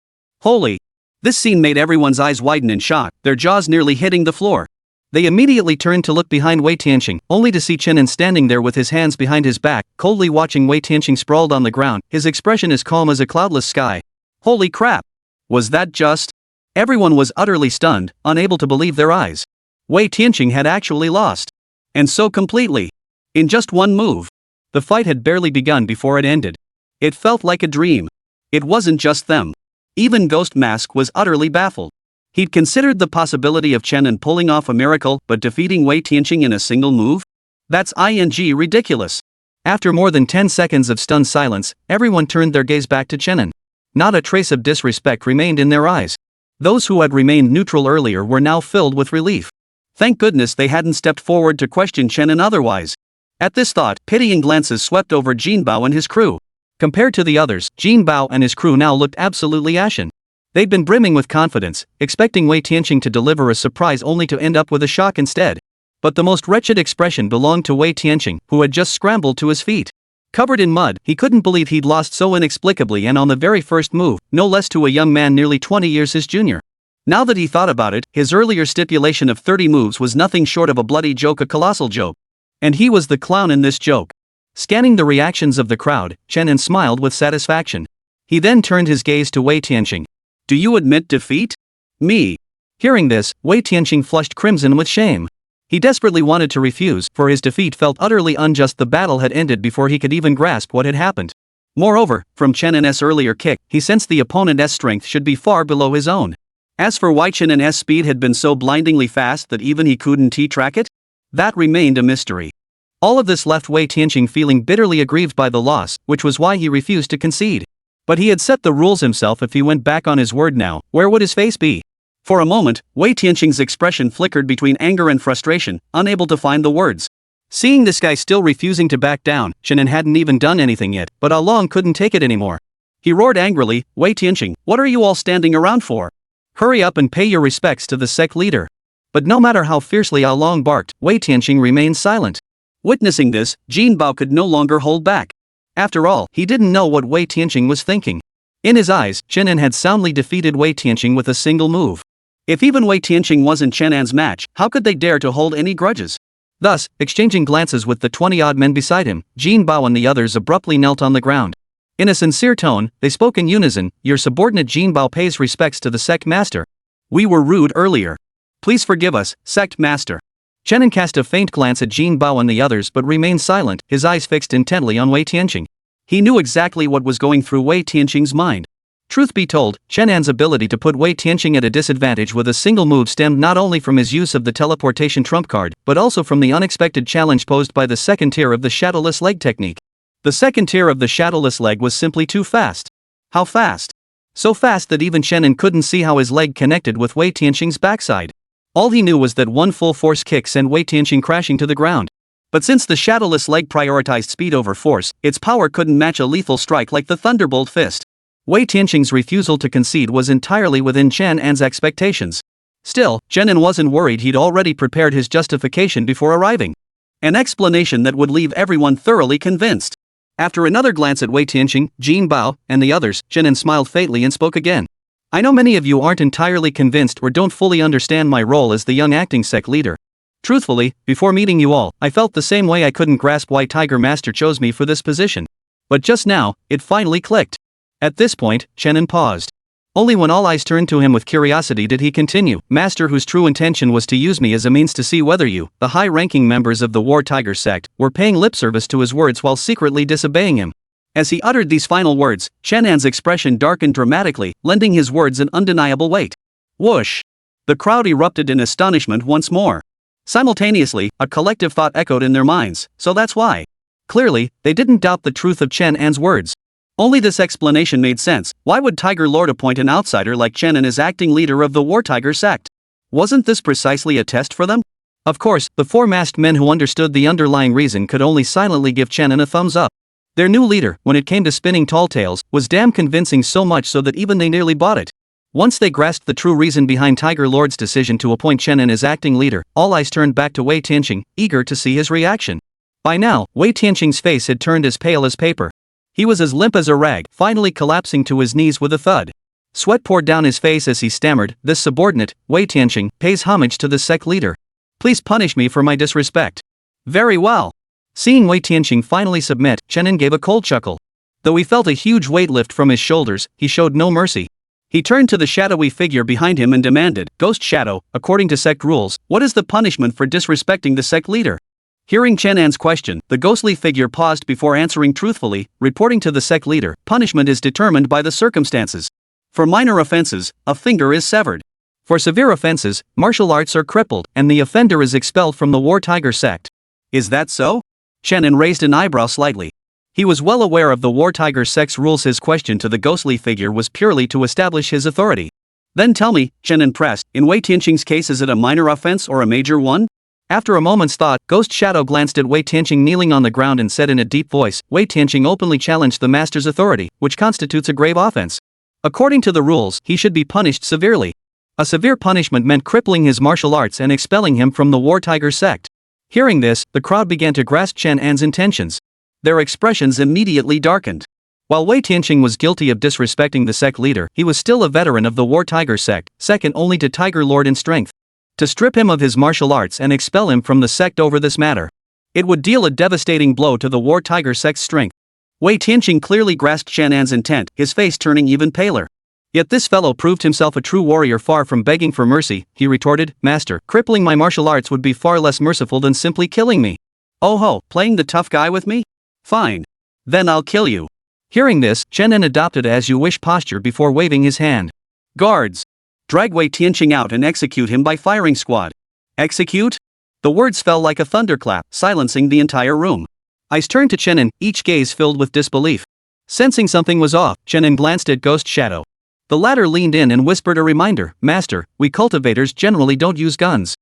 Holy! This scene made everyone's eyes widen in shock, their jaws nearly hitting the floor. They immediately turned to look behind Wei Tianqing, only to see Chenin standing there with his hands behind his back, coldly watching Wei Tianqing sprawled on the ground, his expression as calm as a cloudless sky. Holy crap! Was that just? Everyone was utterly stunned, unable to believe their eyes. Wei Tianqing had actually lost. And so completely. In just one move. The fight had barely begun before it ended. It felt like a dream. It wasn't just them. Even Ghost Mask was utterly baffled. He'd considered the possibility of Chenin pulling off a miracle, but defeating Wei Tianqing in a single move? That's ridiculous. After more than 10 seconds of stunned silence, everyone turned their gaze back to Chenin. Not a trace of disrespect remained in their eyes. Those who had remained neutral earlier were now filled with relief. Thank goodness they hadn't stepped forward to question Chenin otherwise. At this thought, pitying glances swept over Jin Bao and his crew. Compared to the others, Jin Bao and his crew now looked absolutely ashen. They'd been brimming with confidence, expecting Wei Tianqing to deliver a surprise only to end up with a shock instead. But the most wretched expression belonged to Wei Tianqing, who had just scrambled to his feet. Covered in mud, he couldn't believe he'd lost so inexplicably and on the very first move, no less to a young man nearly 20 years his junior. Now that he thought about it, his earlier stipulation of 30 moves was nothing short of a bloody joke, a colossal joke. And he was the clown in this joke. Scanning the reactions of the crowd, Chenin smiled with satisfaction. He then turned his gaze to Wei Tianqing. Do you admit defeat? Me. Hearing this, Wei Tianqing flushed crimson with shame. He desperately wanted to refuse, for his defeat felt utterly unjust. The battle had ended before he could even grasp what had happened. Moreover, from Chenin's earlier kick, he sensed the opponent's strength should be far below his own. As for why Chenin's speed had been so blindingly fast that even he couldn't track it, that remained a mystery. All of this left Wei Tianqing feeling bitterly aggrieved by the loss, which was why he refused to concede. But he had set the rules himself. If he went back on his word now, where would his face be? For a moment, Wei Tianqing's expression flickered between anger and frustration, unable to find the words. Seeing this guy still refusing to back down, Chenin hadn't even done anything yet, but Along couldn't take it anymore. He roared angrily, Wei Tianqing, what are you all standing around for? Hurry up and pay your respects to the sect leader. But no matter how fiercely Along barked, Wei Tianqing remained silent. Witnessing this, Jin Bao could no longer hold back. After all, he didn't know what Wei Tianqing was thinking. In his eyes, Chenin had soundly defeated Wei Tianqing with a single move. If even Wei Tianqing wasn't Chenin's match, how could they dare to hold any grudges? Thus, exchanging glances with the 20-odd men beside him, Jin Bao and the others abruptly knelt on the ground. In a sincere tone, they spoke in unison. Your subordinate Jin Bao pays respects to the sect master. We were rude earlier. Please forgive us, sect master. Chen An cast a faint glance at Jin Bao and the others but remained silent, his eyes fixed intently on Wei Tianqing. He knew exactly what was going through Wei Tianqing's mind. Truth be told, Chen An's ability to put Wei Tianqing at a disadvantage with a single move stemmed not only from his use of the teleportation trump card, but also from the unexpected challenge posed by the second tier of the shadowless leg technique. The second tier of the shadowless leg was simply too fast. How fast? So fast that even Chen An couldn't see how his leg connected with Wei Tianqing's backside. All he knew was that one full force kick sent Wei Tianqing crashing to the ground. But since the shadowless leg prioritized speed over force, its power couldn't match a lethal strike like the Thunderbolt Fist. Wei Tianqing's refusal to concede was entirely within Chen An's expectations. Still, Chen An wasn't worried. He'd already prepared his justification before arriving. An explanation that would leave everyone thoroughly convinced. After another glance at Wei Tianqing, Jin Bao, and the others, Chen An smiled faintly and spoke again. I know many of you aren't entirely convinced or don't fully understand my role as the young acting sect leader. Truthfully, before meeting you all, I felt the same way. I couldn't grasp why Tiger Master chose me for this position. But just now, it finally clicked. At this point, Chen An paused. Only when all eyes turned to him with curiosity did he continue, Master, whose true intention was to use me as a means to see whether you, the high-ranking members of the War Tiger sect, were paying lip service to his words while secretly disobeying him. As he uttered these final words, Chen An's expression darkened dramatically, lending his words an undeniable weight. Whoosh! The crowd erupted in astonishment once more. Simultaneously, a collective thought echoed in their minds, so that's why. Clearly, they didn't doubt the truth of Chen An's words. Only this explanation made sense. Why would Tiger Lord appoint an outsider like Chen An as acting leader of the War Tiger sect? Wasn't this precisely a test for them? Of course, the four masked men who understood the underlying reason could only silently give Chen An a thumbs up. Their new leader, when it came to spinning tall tales, was damn convincing, so much so that even they nearly bought it. Once they grasped the true reason behind Tiger Lord's decision to appoint Chen An as acting leader, all eyes turned back to Wei Tianqing, eager to see his reaction. By now, Wei Tianqing's face had turned as pale as paper. He was as limp as a rag, finally collapsing to his knees with a thud. Sweat poured down his face as he stammered, "This subordinate, Wei Tianqing, pays homage to the sect leader. Please punish me for my disrespect." Very well. Seeing Wei Tianqing finally submit, Chen An gave a cold chuckle. Though he felt a huge weight lift from his shoulders, he showed no mercy. He turned to the shadowy figure behind him and demanded, "Ghost Shadow, according to sect rules, what is the punishment for disrespecting the sect leader?" Hearing Chen An's question, the ghostly figure paused before answering truthfully, reporting to the sect leader, "Punishment is determined by the circumstances. For minor offenses, a finger is severed. For severe offenses, martial arts are crippled, and the offender is expelled from the War Tiger sect." Is that so? Chen An raised an eyebrow slightly. He was well aware of the War Tiger sect's rules. His question to the ghostly figure was purely to establish his authority. Then tell me, Chen An pressed, in Wei Tianqing's case, is it a minor offense or a major one? After a moment's thought, Ghost Shadow glanced at Wei Tianqing kneeling on the ground and said in a deep voice, "Wei Tianqing openly challenged the master's authority, which constitutes a grave offense. According to the rules, he should be punished severely. A severe punishment meant crippling his martial arts and expelling him from the War Tiger sect." Hearing this, the crowd began to grasp Chen An's intentions. Their expressions immediately darkened. While Wei Tianqing was guilty of disrespecting the sect leader, he was still a veteran of the War Tiger sect, second only to Tiger Lord in strength. To strip him of his martial arts and expel him from the sect over this matter, it would deal a devastating blow to the War Tiger sect's strength. Wei Tianqing clearly grasped Chen An's intent, his face turning even paler. Yet this fellow proved himself a true warrior. Far from begging for mercy, he retorted, "Master, crippling my martial arts would be far less merciful than simply killing me." "Oh ho, playing the tough guy with me? Fine. Then I'll kill you." Hearing this, Chen An adopted a as-you-wish posture before waving his hand. "Guards! Drag Wei Tianqing out and execute him by firing squad." Execute? The words fell like a thunderclap, silencing the entire room. Eyes turned to Chen An, each gaze filled with disbelief. Sensing something was off, Chen An glanced at Ghost Shadow. The latter leaned in and whispered a reminder, "Master, we cultivators generally don't use guns."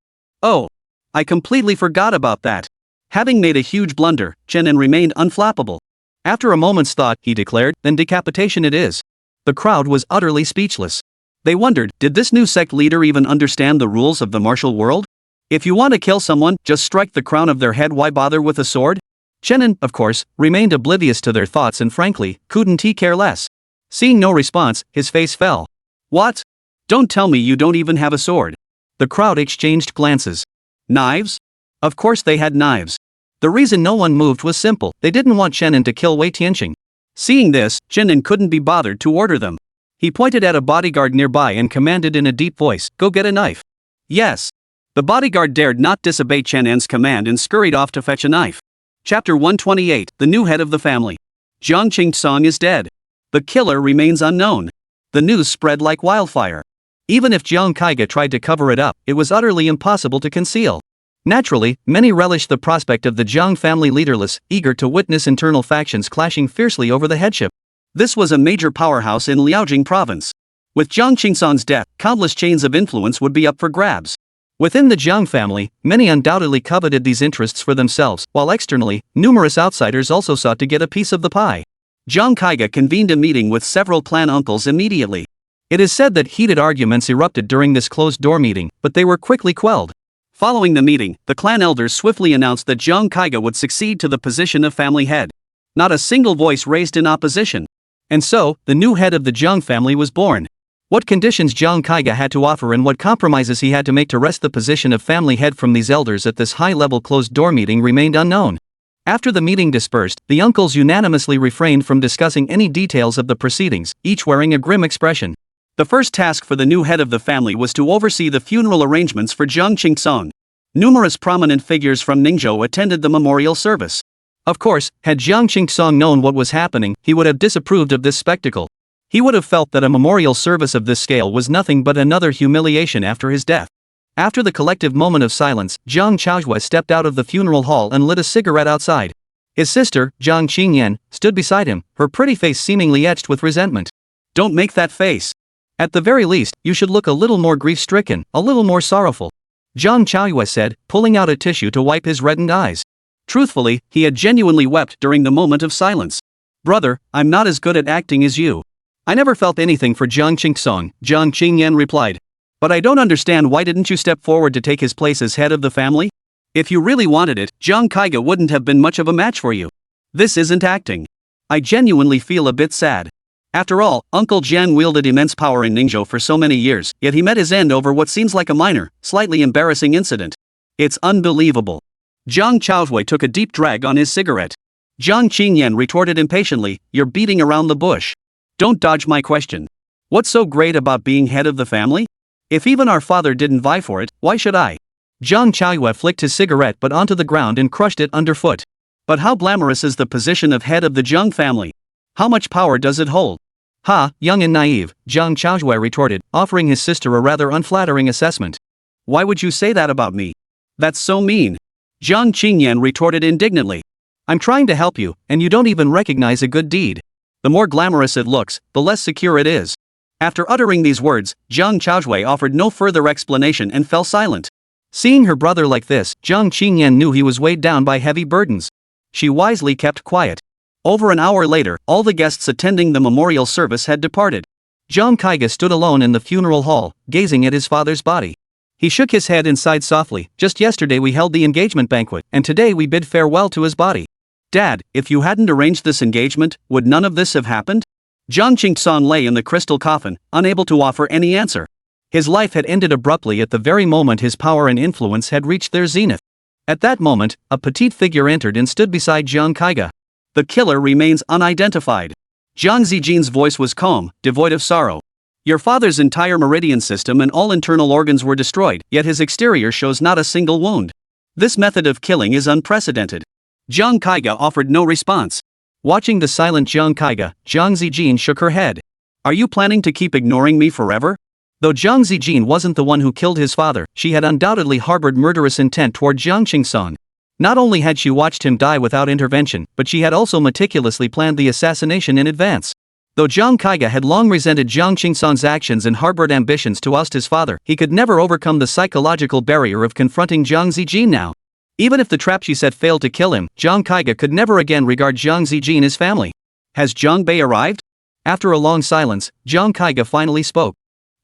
"Oh. I completely forgot about that." Having made a huge blunder, Chen An remained unflappable. After a moment's thought, he declared, "Then decapitation it is." The crowd was utterly speechless. They wondered, did this new sect leader even understand the rules of the martial world? If you want to kill someone, just strike the crown of their head. Why bother with a sword? Chen An, of course, remained oblivious to their thoughts and frankly, couldn't he care less. Seeing no response, his face fell. "What? Don't tell me you don't even have a sword." The crowd exchanged glances. Knives? Of course they had knives. The reason no one moved was simple, they didn't want Chen An to kill Wei Tianqing. Seeing this, Jinan couldn't be bothered to order them. He pointed at a bodyguard nearby and commanded in a deep voice, "Go get a knife." Yes. The bodyguard dared not disobey Chen En's command and scurried off to fetch a knife. Chapter 128, The New Head of the Family. Jiang Qingsong is dead. The killer remains unknown. The news spread like wildfire. Even if Jiang Kaiga tried to cover it up, it was utterly impossible to conceal. Naturally, many relished the prospect of the Jiang family leaderless, eager to witness internal factions clashing fiercely over the headship. This was a major powerhouse in Liaojing province. With Jiang Qingsong's death, countless chains of influence would be up for grabs. Within the Jiang family, many undoubtedly coveted these interests for themselves, while externally, numerous outsiders also sought to get a piece of the pie. Jiang Kaiga convened a meeting with several clan uncles immediately. It is said that heated arguments erupted during this closed-door meeting, but they were quickly quelled. Following the meeting, the clan elders swiftly announced that Jiang Kaiga would succeed to the position of family head. Not a single voice raised in opposition. And so, the new head of the Jiang family was born. What conditions Jiang Kaiga had to offer and what compromises he had to make to wrest the position of family head from these elders at this high-level closed-door meeting remained unknown. After the meeting dispersed, the uncles unanimously refrained from discussing any details of the proceedings, each wearing a grim expression. The first task for the new head of the family was to oversee the funeral arrangements for Jiang Qingsong. Numerous prominent figures from Ningzhou attended the memorial service. Of course, had Jiang Qingsong known what was happening, he would have disapproved of this spectacle. He would have felt that a memorial service of this scale was nothing but another humiliation after his death. After the collective moment of silence, Jiang Chaozhua stepped out of the funeral hall and lit a cigarette outside. His sister, Jiang Qingyan, stood beside him, her pretty face seemingly etched with resentment. "Don't make that face. At the very least, you should look a little more grief-stricken, a little more sorrowful," Jiang Chaozhua said, pulling out a tissue to wipe his reddened eyes. Truthfully, he had genuinely wept during the moment of silence. "Brother, I'm not as good at acting as you." "I never felt anything for Jiang Qingsong," Jiang Qingyan replied. "But I don't understand, why didn't you step forward to take his place as head of the family? If you really wanted it, Jiang Kaiga wouldn't have been much of a match for you. This isn't acting. I genuinely feel a bit sad. After all, Uncle Jiang wielded immense power in Ningzhou for so many years, yet he met his end over what seems like a minor, slightly embarrassing incident. It's unbelievable." Jiang Chaozhui took a deep drag on his cigarette. Jiang Qingyan retorted impatiently, "You're beating around the bush. Don't dodge my question. What's so great about being head of the family? If even our father didn't vie for it, why should I?" Jiang Chaozhui flicked his cigarette butt onto the ground and crushed it underfoot. "But how glamorous is the position of head of the Jiang family? How much power does it hold?" "Ha, young and naive," Jiang Chaozhui retorted, offering his sister a rather unflattering assessment. "Why would you say that about me? That's so mean." Jiang Qingyan retorted indignantly. "I'm trying to help you, and you don't even recognize a good deed. The more glamorous it looks, the less secure it is." After uttering these words, Jiang Chaozhui offered no further explanation and fell silent. Seeing her brother like this, Jiang Qingyan knew he was weighed down by heavy burdens. She wisely kept quiet. Over an hour later, all the guests attending the memorial service had departed. Jiang Kaiga stood alone in the funeral hall, gazing at his father's body. He shook his head and sighed softly. "Just yesterday we held the engagement banquet, and today we bid farewell to his body. Dad, if you hadn't arranged this engagement, would none of this have happened?" Jiang Qingsong lay in the crystal coffin, unable to offer any answer. His life had ended abruptly at the very moment his power and influence had reached their zenith. At that moment, a petite figure entered and stood beside Jiang Kaiga. "The killer remains unidentified." Jiang Zijin's voice was calm, devoid of sorrow. "Your father's entire meridian system and all internal organs were destroyed, yet his exterior shows not a single wound. This method of killing is unprecedented." Jiang Kaiga offered no response. Watching the silent Jiang Kaiga, Jiang Zijin shook her head. "Are you planning to keep ignoring me forever?" Though Jiang Zijin wasn't the one who killed his father, she had undoubtedly harbored murderous intent toward Jiang Qingsong. Not only had she watched him die without intervention, but she had also meticulously planned the assassination in advance. Though Jiang Kaiga had long resented Jiang Qingsong's actions and harbored ambitions to oust his father, he could never overcome the psychological barrier of confronting Jiang Zijin now. Even if the trap she set failed to kill him, Jiang Kaiga could never again regard Jiang Zijin as family. "Has Jiang Bei arrived?" After a long silence, Jiang Kaiga finally spoke.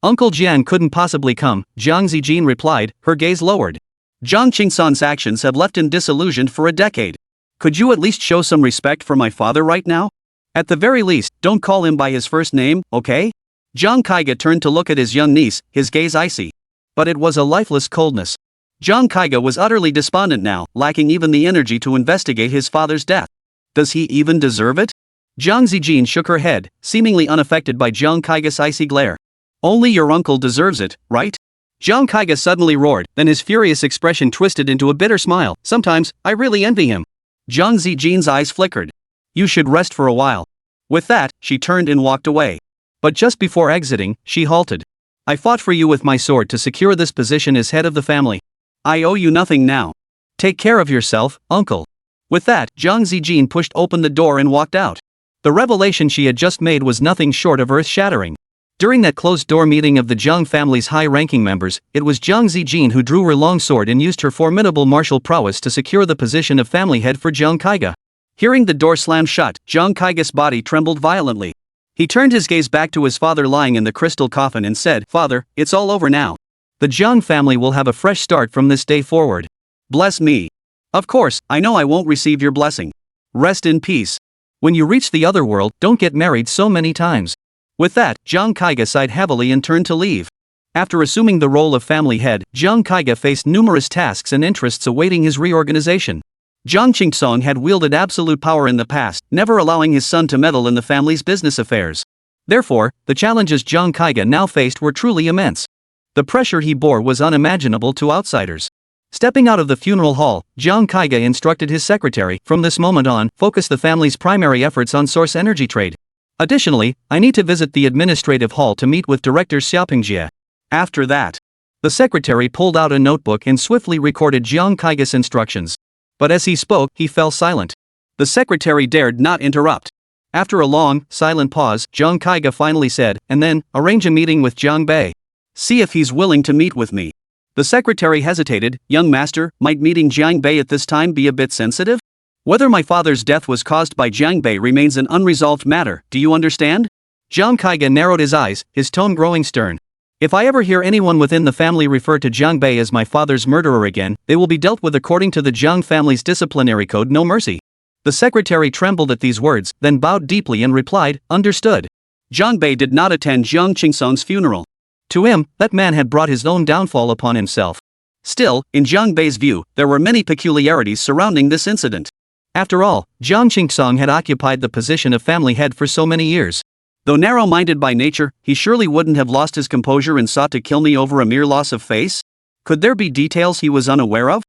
"Uncle Jiang couldn't possibly come," Jiang Zijin replied, her gaze lowered. Jiang Qingsong's actions had left him disillusioned for a decade. "Could you at least show some respect for my father right now? At the very least, don't call him by his first name, okay?" Jiang Kaiga turned to look at his young niece, his gaze icy. But it was a lifeless coldness. Jiang Kaiga was utterly despondent now, lacking even the energy to investigate his father's death. Does he even deserve it? Jiang Zijin shook her head, seemingly unaffected by Jiang Kaiga's icy glare. Only your uncle deserves it, right? Jiang Kaiga suddenly roared, then his furious expression twisted into a bitter smile. Sometimes, I really envy him. Jiang Zijin's eyes flickered. You should rest for a while. With that, she turned and walked away. But just before exiting, she halted. I fought for you with my sword to secure this position as head of the family. I owe you nothing now. Take care of yourself, uncle. With that, Jiang Zijin pushed open the door and walked out. The revelation she had just made was nothing short of earth-shattering. During that closed-door meeting of the Jiang family's high-ranking members, it was Jiang Zijin who drew her long sword and used her formidable martial prowess to secure the position of family head for Jiang Kaiga. Hearing the door slam shut, Jiang Kaiga's body trembled violently. He turned his gaze back to his father lying in the crystal coffin and said, Father, it's all over now. The Jiang family will have a fresh start from this day forward. Bless me. Of course, I know I won't receive your blessing. Rest in peace. When you reach the other world, don't get married so many times. With that, Jiang Kaiga sighed heavily and turned to leave. After assuming the role of family head, Jiang Kaiga faced numerous tasks and interests awaiting his reorganization. Jiang Qingsong had wielded absolute power in the past, never allowing his son to meddle in the family's business affairs. Therefore, the challenges Jiang Kaiga now faced were truly immense. The pressure he bore was unimaginable to outsiders. Stepping out of the funeral hall, Jiang Kaiga instructed his secretary, from this moment on, focus the family's primary efforts on source energy trade. Additionally, I need to visit the administrative hall to meet with Director Xiaopingjie. After that, the secretary pulled out a notebook and swiftly recorded Jiang Kaiga's instructions. But as he spoke, he fell silent. The secretary dared not interrupt. After a long, silent pause, Jiang Kaiga finally said, and then, arrange a meeting with Jiang Bei. See if he's willing to meet with me. The secretary hesitated. Young master, might meeting Jiang Bei at this time be a bit sensitive? Whether my father's death was caused by Jiang Bei remains an unresolved matter, do you understand? Jiang Kaiga narrowed his eyes, his tone growing stern. If I ever hear anyone within the family refer to Jiang Bei as my father's murderer again, they will be dealt with according to the Jiang family's disciplinary code, no mercy. The secretary trembled at these words, then bowed deeply and replied, understood. Jiang Bei did not attend Jiang Qingsong's funeral. To him, that man had brought his own downfall upon himself. Still, in Jiang Bei's view, there were many peculiarities surrounding this incident. After all, Jiang Qingsong had occupied the position of family head for so many years. Though narrow-minded by nature, he surely wouldn't have lost his composure and sought to kill me over a mere loss of face? Could there be details he was unaware of?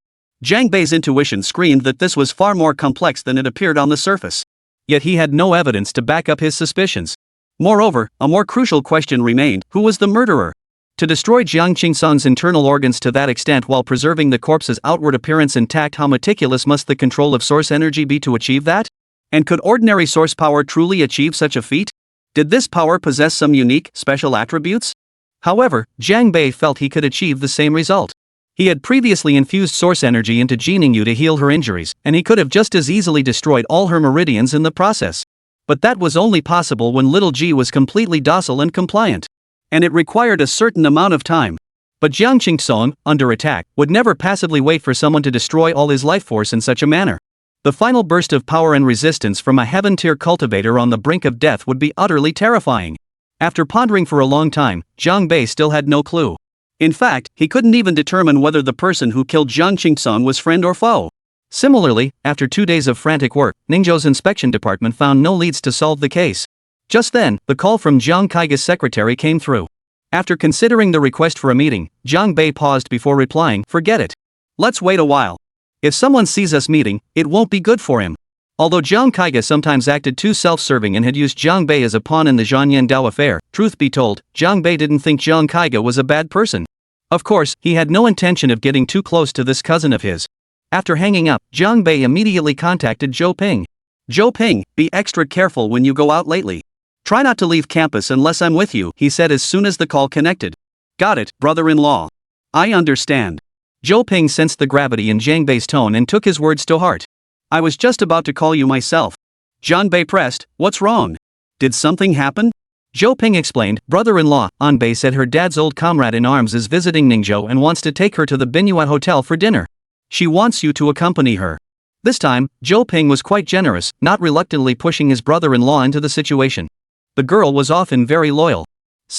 Jiang Bei's intuition screamed that this was far more complex than it appeared on the surface. Yet he had no evidence to back up his suspicions. Moreover, a more crucial question remained: who was the murderer? To destroy Jiang Qingsong's internal organs to that extent while preserving the corpse's outward appearance intact, how meticulous must the control of source energy be to achieve that? And could ordinary source power truly achieve such a feat? Did this power possess some unique, special attributes? However, Jiang Bei felt he could achieve the same result. He had previously infused source energy into Jining to heal her injuries, and he could have just as easily destroyed all her meridians in the process. But that was only possible when little Ji was completely docile and compliant. And it required a certain amount of time. But Jiang Qingsong, under attack, would never passively wait for someone to destroy all his life force in such a manner. The final burst of power and resistance from a heaven-tier cultivator on the brink of death would be utterly terrifying. After pondering for a long time, Jiang Bei still had no clue. In fact, he couldn't even determine whether the person who killed Jiang Qingsong was friend or foe. Similarly, after 2 days of frantic work, Ningzhou's inspection department found no leads to solve the case. Just then, the call from Jiang Kaiga's secretary came through. After considering the request for a meeting, Jiang Bei paused before replying, forget it. Let's wait a while. If someone sees us meeting, it won't be good for him. Although Jiang Kaiga sometimes acted too self-serving and had used Jiang Bei as a pawn in the Zhanyan Dao affair, truth be told, Jiang Bei didn't think Jiang Kaiga was a bad person. Of course, he had no intention of getting too close to this cousin of his. After hanging up, Jiang Bei immediately contacted Zhou Ping. Zhou Ping, be extra careful when you go out lately. Try not to leave campus unless I'm with you, he said as soon as the call connected. Got it, brother-in-law. I understand. Zhou Ping sensed the gravity in Jiang Bei's tone and took his words to heart. I was just about to call you myself. Jiang Bei pressed, what's wrong? Did something happen? Zhou Ping explained, brother-in-law, An Bei said her dad's old comrade in arms is visiting Ningzhou and wants to take her to the Binyuat Hotel for dinner. She wants you to accompany her. This time, Zhou Ping was quite generous, not reluctantly pushing his brother-in-law into the situation. The girl was often very loyal.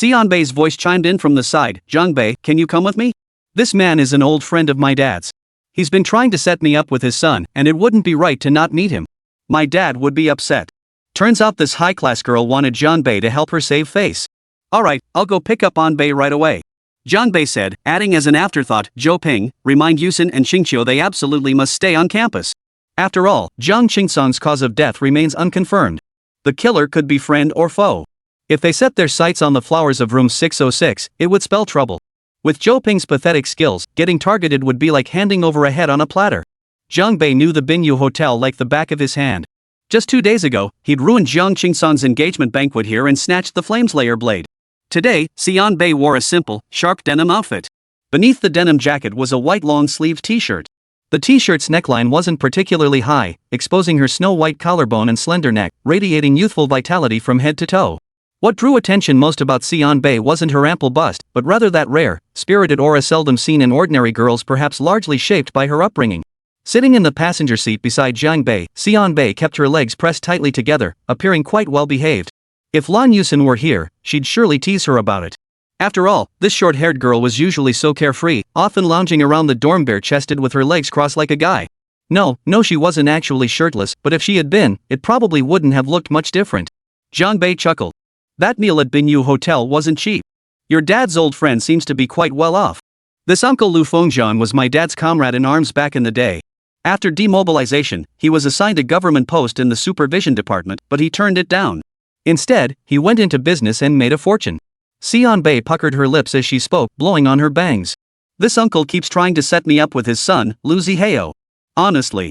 An Bei's voice chimed in from the side, Jiang Bei, can you come with me? This man is an old friend of my dad's. He's been trying to set me up with his son, and it wouldn't be right to not meet him. My dad would be upset. Turns out this high-class girl wanted Janbei to help her save face. Alright, I'll go pick up Anbei right away. Janbei said, adding as an afterthought, Zhou Ping, remind Yusin and Qingqiu they absolutely must stay on campus. After all, Zhang Qingsong's cause of death remains unconfirmed. The killer could be friend or foe. If they set their sights on the flowers of room 606, it would spell trouble. With Zhou Ping's pathetic skills, getting targeted would be like handing over a head on a platter. Zhang Bei knew the Binyu Hotel like the back of his hand. Just 2 days ago, he'd ruined Zhang Qingsong's engagement banquet here and snatched the Flameslayer blade. Today, Xian Bei wore a simple, sharp denim outfit. Beneath the denim jacket was a white long-sleeved t-shirt. The t-shirt's neckline wasn't particularly high, exposing her snow-white collarbone and slender neck, radiating youthful vitality from head to toe. What drew attention most about Xian Bei wasn't her ample bust, but rather that rare, spirited aura seldom seen in ordinary girls, perhaps largely shaped by her upbringing. Sitting in the passenger seat beside Zhang Bei, Xian Bei kept her legs pressed tightly together, appearing quite well behaved. If Lan Yusin were here, she'd surely tease her about it. After all, this short-haired girl was usually so carefree, often lounging around the dorm bare-chested with her legs crossed like a guy. No, she wasn't actually shirtless, but if she had been, it probably wouldn't have looked much different. Zhang Bei chuckled. That meal at Binyu Hotel wasn't cheap. Your dad's old friend seems to be quite well off. This Uncle Lu Fengjian was my dad's comrade in arms back in the day. After demobilization, he was assigned a government post in the supervision department, but he turned it down. Instead, he went into business and made a fortune. Xian Bei puckered her lips as she spoke, blowing on her bangs. This uncle keeps trying to set me up with his son, Lu Zihao. Honestly.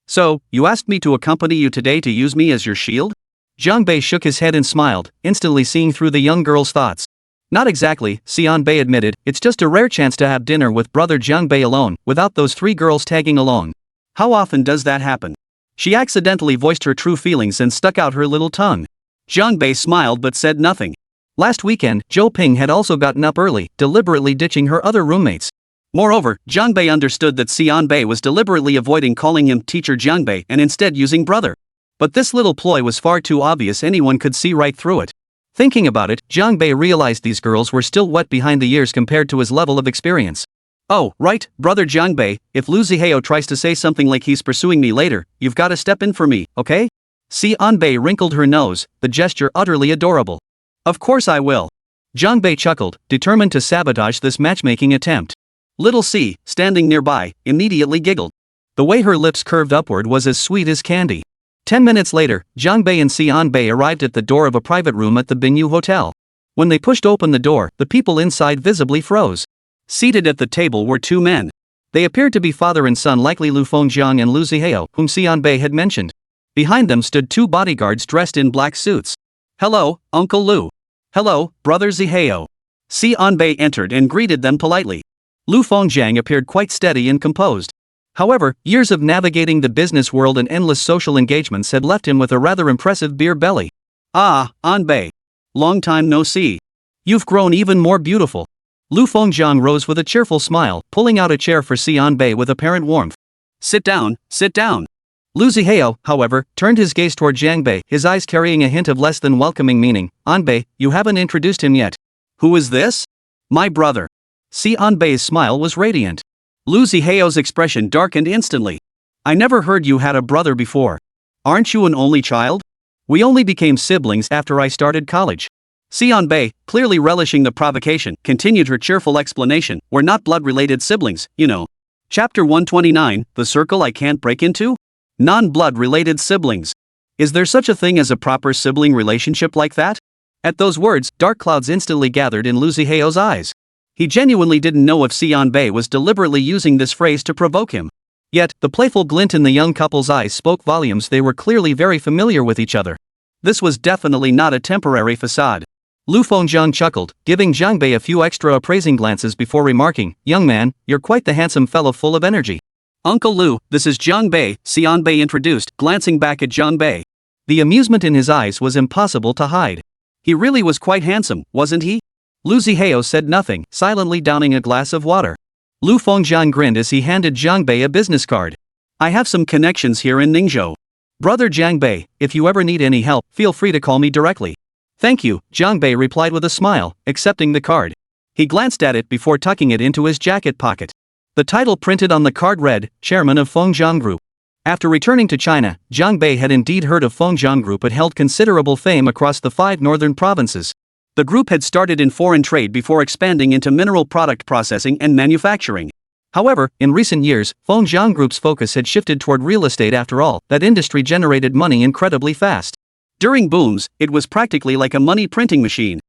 So, you asked me to accompany you today to use me as your shield? Zhang Bei shook his head and smiled, instantly seeing through the young girl's thoughts. Not exactly, Xian Bei admitted, it's just a rare chance to have dinner with brother Zhang Bei alone, without those 3 girls tagging along. How often does that happen? She accidentally voiced her true feelings and stuck out her little tongue. Zhang Bei smiled but said nothing. Last weekend, Zhou Ping had also gotten up early, deliberately ditching her other roommates. Moreover, Zhang Bei understood that Xian Bei was deliberately avoiding calling him teacher Zhang Bei and instead using brother. But this little ploy was far too obvious, anyone could see right through it. Thinking about it, Zhang Bei realized these girls were still wet behind the ears compared to his level of experience. Oh, right, brother Zhang Bei, if Lu Zihao tries to say something like he's pursuing me later, you've gotta step in for me, okay? Xian Bei wrinkled her nose, the gesture utterly adorable. Of course I will. Zhang Bei chuckled, determined to sabotage this matchmaking attempt. Little C, standing nearby, immediately giggled. The way her lips curved upward was as sweet as candy. 10 minutes later, Zhang Bei and Xian Bei arrived at the door of a private room at the Binyu Hotel. When they pushed open the door, the people inside visibly froze. Seated at the table were 2 men. They appeared to be father and son, likely Lu Fengjiang and Lu Zihao, whom Xian Bei had mentioned. Behind them stood 2 bodyguards dressed in black suits. Hello, Uncle Lu. Hello, brother Zihao. Xian Bei entered and greeted them politely. Lu Fengjiang appeared quite steady and composed. However, years of navigating the business world and endless social engagements had left him with a rather impressive beer belly. Ah, Anbei. Long time no see. You've grown even more beautiful. Lu Fengjiang rose with a cheerful smile, pulling out a chair for Xian Bei with apparent warmth. Sit down, sit down. Lu Zihao, however, turned his gaze toward Zhang Bei, his eyes carrying a hint of less than welcoming meaning. Anbei, you haven't introduced him yet. Who is this? My brother. Xian Bei's smile was radiant. Lu Zihao's expression darkened instantly. I never heard you had a brother before. Aren't you an only child? We only became siblings after I started college. Xian Bei, clearly relishing the provocation, continued her cheerful explanation. We're not blood-related siblings, you know. Chapter 129, The Circle I Can't Break Into? Non-blood-related siblings. Is there such a thing as a proper sibling relationship like that? At those words, dark clouds instantly gathered in Lu Zihao's eyes. He genuinely didn't know if Xian Bei was deliberately using this phrase to provoke him. Yet, the playful glint in the young couple's eyes spoke volumes. They were clearly very familiar with each other. This was definitely not a temporary facade. Lu Fengjiang chuckled, giving Zhang Bei a few extra appraising glances before remarking, Young man, you're quite the handsome fellow full of energy. Uncle Lu, this is Zhang Bei, Xian Bei introduced, glancing back at Zhang Bei. The amusement in his eyes was impossible to hide. He really was quite handsome, wasn't he? Lu Zihao said nothing, silently downing a glass of water. Lu Fengjiang grinned as he handed Zhang Bei a business card. I have some connections here in Ningzhou. Brother Zhang Bei, if you ever need any help, feel free to call me directly. Thank you, Zhang Bei replied with a smile, accepting the card. He glanced at it before tucking it into his jacket pocket. The title printed on the card read, Chairman of Fengjiang Group. After returning to China, Jiang Bei had indeed heard of Fengjiang Group had held considerable fame across the 5 northern provinces. The group had started in foreign trade before expanding into mineral product processing and manufacturing. However, in recent years, Fengjiang Group's focus had shifted toward real estate. After all, that industry generated money incredibly fast. During booms, it was practically like a money printing machine.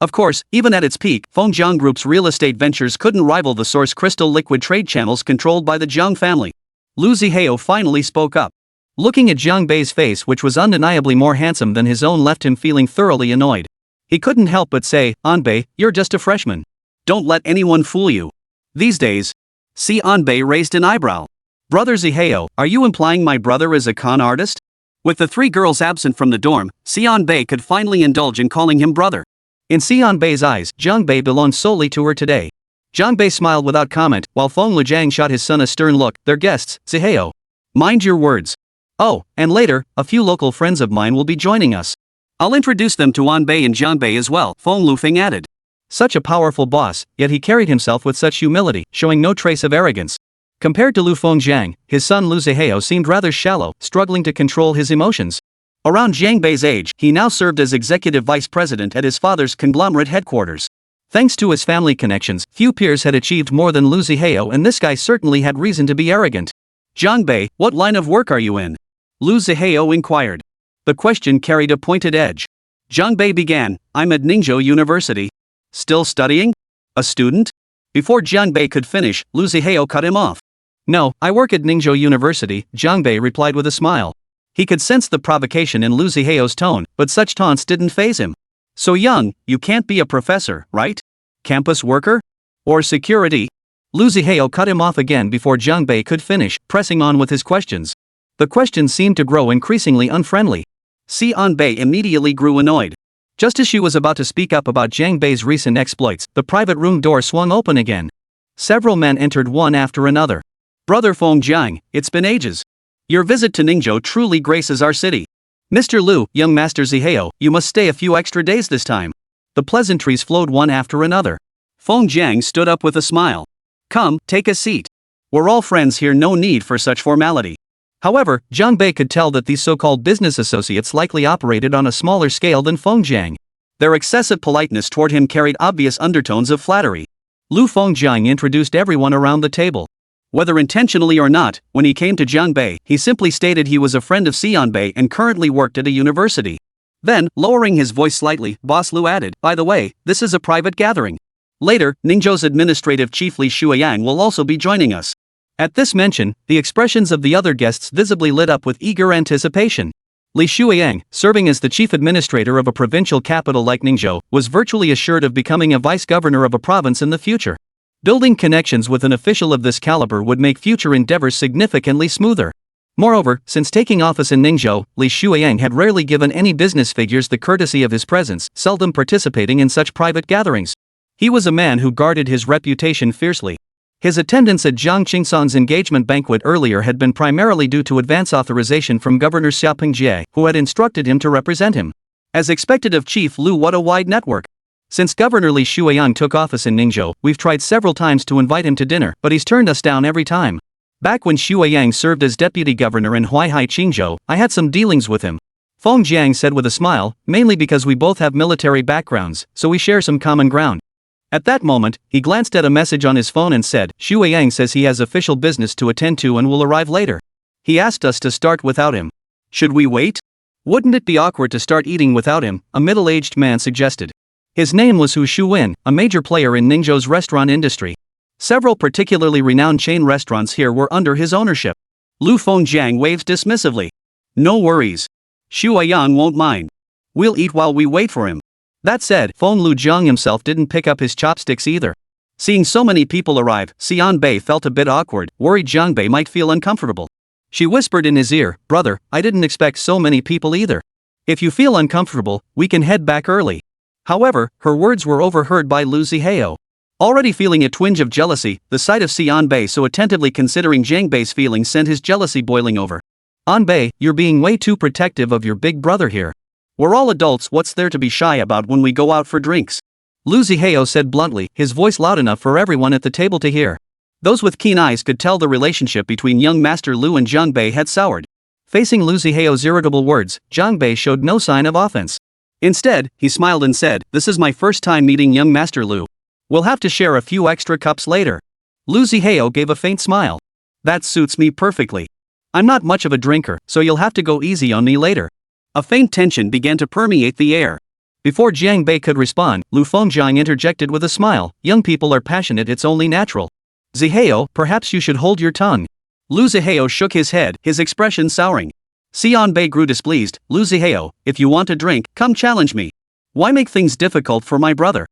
Of course, even at its peak, Fengjiang Group's real estate ventures couldn't rival the Source Crystal liquid trade channels controlled by the Jiang family. Liu Zihao finally spoke up. Looking at Jiang Bei's face, which was undeniably more handsome than his own, left him feeling thoroughly annoyed. He couldn't help but say, "Anbei, you're just a freshman. Don't let anyone fool you." These days. Si Anbei raised an eyebrow. "Brother Zihao, are you implying my brother is a con artist?" With the 3 girls absent from the dorm, Si Anbei could finally indulge in calling him brother. In Si Anbei's eyes, Jiang Bei belonged solely to her today. Jiang Bei smiled without comment, while Feng Lujiang shot his son a stern look. "Their guests, Zihao. Mind your words. Oh, and later, a few local friends of mine will be joining us. I'll introduce them to Anbei and Jiang Bei as well," Feng Lufeng added. Such a powerful boss, yet he carried himself with such humility, showing no trace of arrogance. Compared to Lu Fengjiang, his son Liu Zihao seemed rather shallow, struggling to control his emotions. Around Jiang Bei's age, he now served as executive vice president at his father's conglomerate headquarters. Thanks to his family connections, few peers had achieved more than Liu Zihao, and this guy certainly had reason to be arrogant. "Jiang Bei, what line of work are you in?" Liu Zihao inquired. The question carried a pointed edge. Jiang Bei began, "I'm at Ningzhou University." "Still studying? A student?" Before Jiang Bei could finish, Liu Zihao cut him off. "No, I work at Ningzhou University," Jiang Bei replied with a smile. He could sense the provocation in Liu Zihao's tone, but such taunts didn't faze him. "So young, you can't be a professor, right? Campus worker? Or security?" Liu Zihao cut him off again before Jiang Bei could finish, pressing on with his questions. The questions seemed to grow increasingly unfriendly. Si Anbei immediately grew annoyed. Just as she was about to speak up about Jiang Bei's recent exploits, the private room door swung open again. Several men entered one after another. "Brother Fengjiang, it's been ages. Your visit to Ningzhou truly graces our city. Mr. Liu, young Master Zihao, you must stay a few extra days this time." The pleasantries flowed one after another. Fengjiang stood up with a smile. "Come, take a seat. We're all friends here, no need for such formality." However, Jiang Bei could tell that these so-called business associates likely operated on a smaller scale than Fengjiang. Their excessive politeness toward him carried obvious undertones of flattery. Liu Fengjiang introduced everyone around the table. Whether intentionally or not, when he came to Jiang Bei, he simply stated he was a friend of Si Anbei and currently worked at a university. Then, lowering his voice slightly, Boss Liu added, "By the way, this is a private gathering. Later, Ningzhou's administrative chief Li Shuiyang will also be joining us." At this mention, the expressions of the other guests visibly lit up with eager anticipation. Li Shuiyang, serving as the chief administrator of a provincial capital like Ningzhou, was virtually assured of becoming a vice-governor of a province in the future. Building connections with an official of this caliber would make future endeavors significantly smoother. Moreover, since taking office in Ningzhou, Li Shuiyang had rarely given any business figures the courtesy of his presence, seldom participating in such private gatherings. He was a man who guarded his reputation fiercely. His attendance at Jiang Qingsong's engagement banquet earlier had been primarily due to advance authorization from Governor Xiaoping Jie, who had instructed him to represent him. As expected of Chief Liu, what a wide network. Since Governor Li Shuiyang took office in Ningzhou, we've tried several times to invite him to dinner, but he's turned us down every time. Back when Shuiyang served as deputy governor in Huaihai Qingzhou, I had some dealings with him. Fengjiang said with a smile, mainly because we both have military backgrounds, so we share some common ground. At that moment, he glanced at a message on his phone and said, "Shuiyang says he has official business to attend to and will arrive later. He asked us to start without him. Should we wait? Wouldn't it be awkward to start eating without him?" a middle-aged man suggested. His name was Hu Shuwen, a major player in Ningzhou's restaurant industry. Several particularly renowned chain restaurants here were under his ownership. Lu Fengjiang waved dismissively. "No worries. Shuiyang won't mind. We'll eat while we wait for him." That said, Feng Lujiang himself didn't pick up his chopsticks either. Seeing so many people arrive, Si Anbei felt a bit awkward, worried Jiang Bei might feel uncomfortable. She whispered in his ear, "Brother, I didn't expect so many people either. If you feel uncomfortable, we can head back early." However, her words were overheard by Liu Zihao. Already feeling a twinge of jealousy, the sight of Si Anbei so attentively considering Jiang Bei's feelings sent his jealousy boiling over. "Anbei, you're being way too protective of your big brother here. We're all adults, what's there to be shy about when we go out for drinks?" Liu Zihao said bluntly, his voice loud enough for everyone at the table to hear. Those with keen eyes could tell the relationship between young Master Lu and Jiang Bei had soured. Facing Lu Zihao's irritable words, Jiang Bei showed no sign of offense. Instead, he smiled and said, "This is my first time meeting young Master Lu. We'll have to share a few extra cups later." Lu Zihao gave a faint smile. "That suits me perfectly. I'm not much of a drinker, so you'll have to go easy on me later." A faint tension began to permeate the air. Before Jiang Bei could respond, Lu Fengjiang interjected with a smile, "Young people are passionate, it's only natural. Zihao, perhaps you should hold your tongue." Lu Zihao shook his head, his expression souring. Xian Bei grew displeased. "Lu Zihao, if you want a drink, come challenge me. Why make things difficult for my brother?"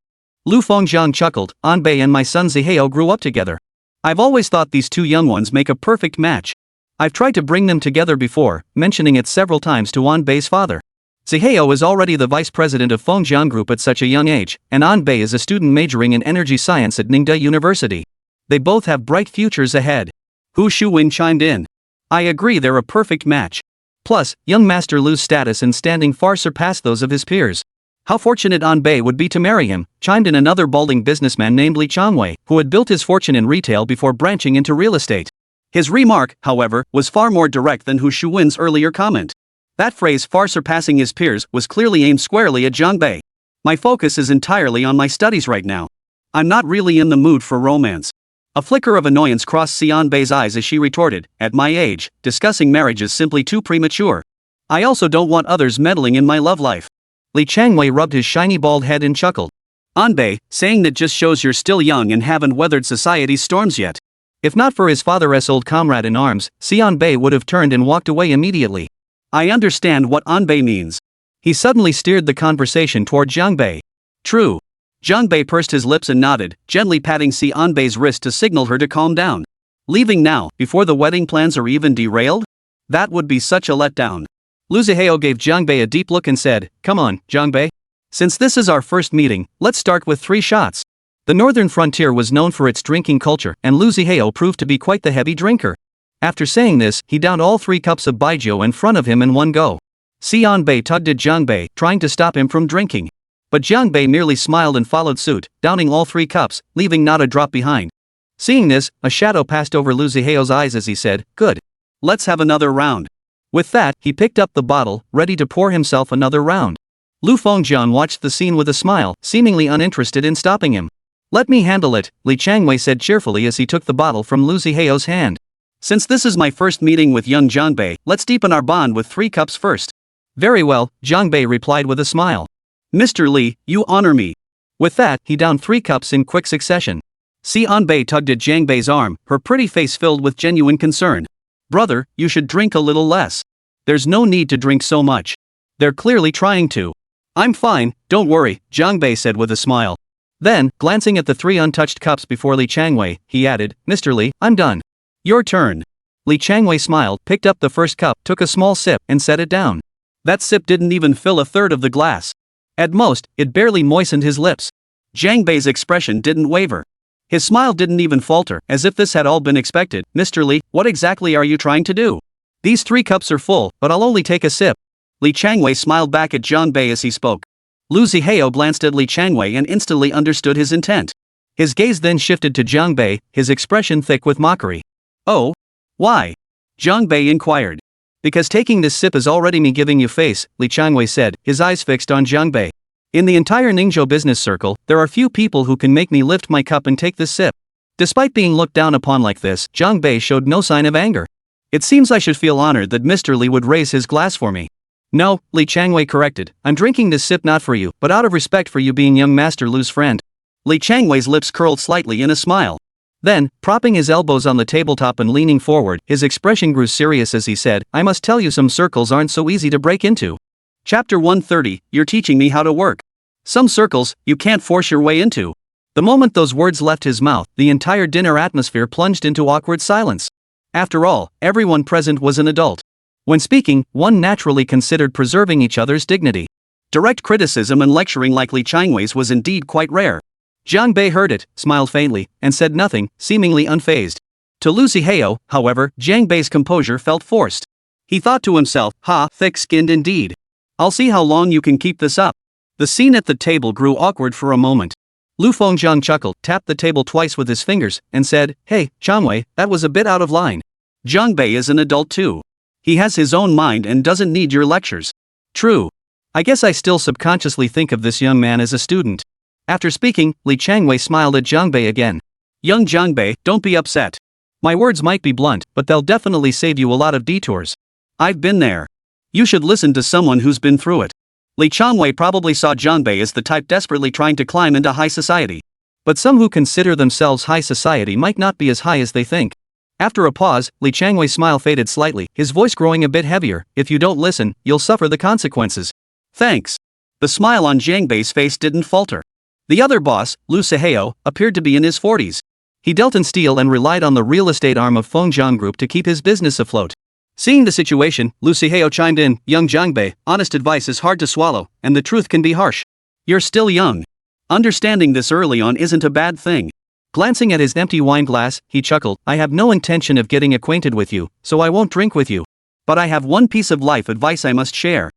Lu Fengjiang chuckled, "An Bei and my son Zihao grew up together. I've always thought these two young ones make a perfect match. I've tried to bring them together before, mentioning it several times to An Bei's father. Zihao is already the vice president of Fengjiang Group at such a young age, and An Bei is a student majoring in energy science at Ningde University. They both have bright futures ahead." Hu Shuwen chimed in. "I agree, they're a perfect match. Plus, young Master Lu's status and standing far surpass those of his peers. How fortunate An Bei would be to marry him," chimed in another balding businessman named Li Changwei, who had built his fortune in retail before branching into real estate. His remark, however, was far more direct than Hu Shuwen's earlier comment. That phrase, "far surpassing his peers," was clearly aimed squarely at Jiang Bei. "My focus is entirely on my studies right now. I'm not really in the mood for romance." A flicker of annoyance crossed Xian Bei's eyes as she retorted, "At my age, discussing marriage is simply too premature. I also don't want others meddling in my love life." Li Changwei rubbed his shiny bald head and chuckled. "An Bei, saying that just shows you're still young and haven't weathered society's storms yet." If not for his father's old comrade in arms, Xian Bei would have turned and walked away immediately. "I understand what An Bei means." He suddenly steered the conversation toward Jiang Bei. "True." Jiang Bei pursed his lips and nodded, gently patting Xian Bei's wrist to signal her to calm down. Leaving now, before the wedding plans are even derailed? That would be such a letdown. Lu Zihao gave Jiang Bei a deep look and said, "Come on, Jiang Bei. Since this is our first meeting, let's start with 3 shots." The northern frontier was known for its drinking culture, and Lu Zihao proved to be quite the heavy drinker. After saying this, he downed all 3 cups of baijiu in front of him in one go. Xian Bei tugged at Jiang Bei, trying to stop him from drinking. But Jiang Bei merely smiled and followed suit, downing all 3 cups, leaving not a drop behind. Seeing this, a shadow passed over Lu Zihao's eyes as he said, "Good. Let's have another round." With that, he picked up the bottle, ready to pour himself another round. Lu Fengjian watched the scene with a smile, seemingly uninterested in stopping him. "Let me handle it," Li Changwei said cheerfully as he took the bottle from Lu Zihao's hand. "Since this is my first meeting with young Jiang Bei, let's deepen our bond with 3 cups first." "Very well," Jiang Bei replied with a smile. "Mr. Li, you honor me." With that, he downed 3 cups in quick succession. Xian Bei tugged at Jiang Bei's arm, her pretty face filled with genuine concern. "Brother, you should drink a little less. There's no need to drink so much. They're clearly trying to." "I'm fine, don't worry," Jiang Bei said with a smile. Then, glancing at the 3 untouched cups before Li Changwei, he added, "Mr. Li, I'm done." "Your turn." Li Changwei smiled, picked up the first cup, took a small sip, and set it down. That sip didn't even fill a third of the glass. At most, it barely moistened his lips. Jiang Bei's expression didn't waver. His smile didn't even falter, as if this had all been expected. "Mr. Li, what exactly are you trying to do?" "These 3 cups are full, but I'll only take a sip." Li Changwei smiled back at Jiang Bei as he spoke. Lu Zihao glanced at Li Changwei and instantly understood his intent. His gaze then shifted to Jiang Bei, his expression thick with mockery. "Oh? Why?" Jiang Bei inquired. "Because taking this sip is already me giving you face," Li Changwei said, his eyes fixed on Jiang Bei. "In the entire Ningzhou business circle, there are few people who can make me lift my cup and take this sip." Despite being looked down upon like this, Jiang Bei showed no sign of anger. "It seems I should feel honored that Mr. Li would raise his glass for me." "No," Li Changwei corrected, "I'm drinking this sip not for you, but out of respect for you being young Master Lu's friend." Li Changwei's lips curled slightly in a smile. Then, propping his elbows on the tabletop and leaning forward, his expression grew serious as he said, "I must tell you some circles aren't so easy to break into." Chapter 130, You're teaching me how to work. Some circles, you can't force your way into. The moment those words left his mouth, the entire dinner atmosphere plunged into awkward silence. After all, everyone present was an adult. When speaking, one naturally considered preserving each other's dignity. Direct criticism and lecturing like Li Changwei's was indeed quite rare. Jiang Bei heard it, smiled faintly, and said nothing, seemingly unfazed. To Lu Zihao, however, Jiang Bei's composure felt forced. He thought to himself, "Ha, thick-skinned indeed. I'll see how long you can keep this up." The scene at the table grew awkward for a moment. Lu Fengzhang chuckled, tapped the table twice with his fingers, and said, "Hey, Changwei, that was a bit out of line. Zhang Bei is an adult too. He has his own mind and doesn't need your lectures." True. I guess I still subconsciously think of this young man as a student. After speaking, Li Changwei smiled at Zhang Bei again. "Young Zhang Bei, don't be upset. My words might be blunt, but they'll definitely save you a lot of detours. I've been there. You should listen to someone who's been through it." Li Changwei probably saw Zhang Bei as the type desperately trying to climb into high society. But some who consider themselves high society might not be as high as they think. After a pause, Li Changwei's smile faded slightly, his voice growing a bit heavier. "If you don't listen, you'll suffer the consequences." "Thanks." The smile on Zhang Bei's face didn't falter. The other boss, Lu Siheo, appeared to be in his 40s. He dealt in steel and relied on the real estate arm of Fengzhang Group to keep his business afloat. Seeing the situation, Lu Siheo chimed in, "Young Zhang Bei, honest advice is hard to swallow, and the truth can be harsh. You're still young. Understanding this early on isn't a bad thing." Glancing at his empty wine glass, he chuckled, "I have no intention of getting acquainted with you, so I won't drink with you. But I have one piece of life advice I must share.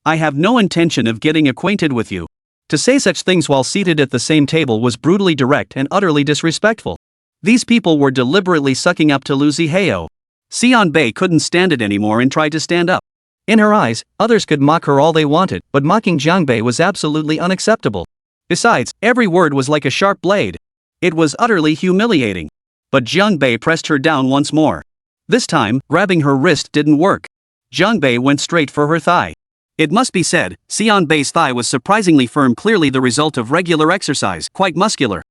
I have no intention of getting acquainted with you." To say such things while seated at the same table was brutally direct and utterly disrespectful. These people were deliberately sucking up to Lu Siheo. Xian Bei couldn't stand it anymore and tried to stand up. In her eyes, others could mock her all they wanted, but mocking Zhang Bei was absolutely unacceptable. Besides, every word was like a sharp blade. It was utterly humiliating. But Zhang Bei pressed her down once more. This time, grabbing her wrist didn't work. Zhang Bei went straight for her thigh. It must be said, Xian Bei's thigh was surprisingly firm, clearly the result of regular exercise, quite muscular.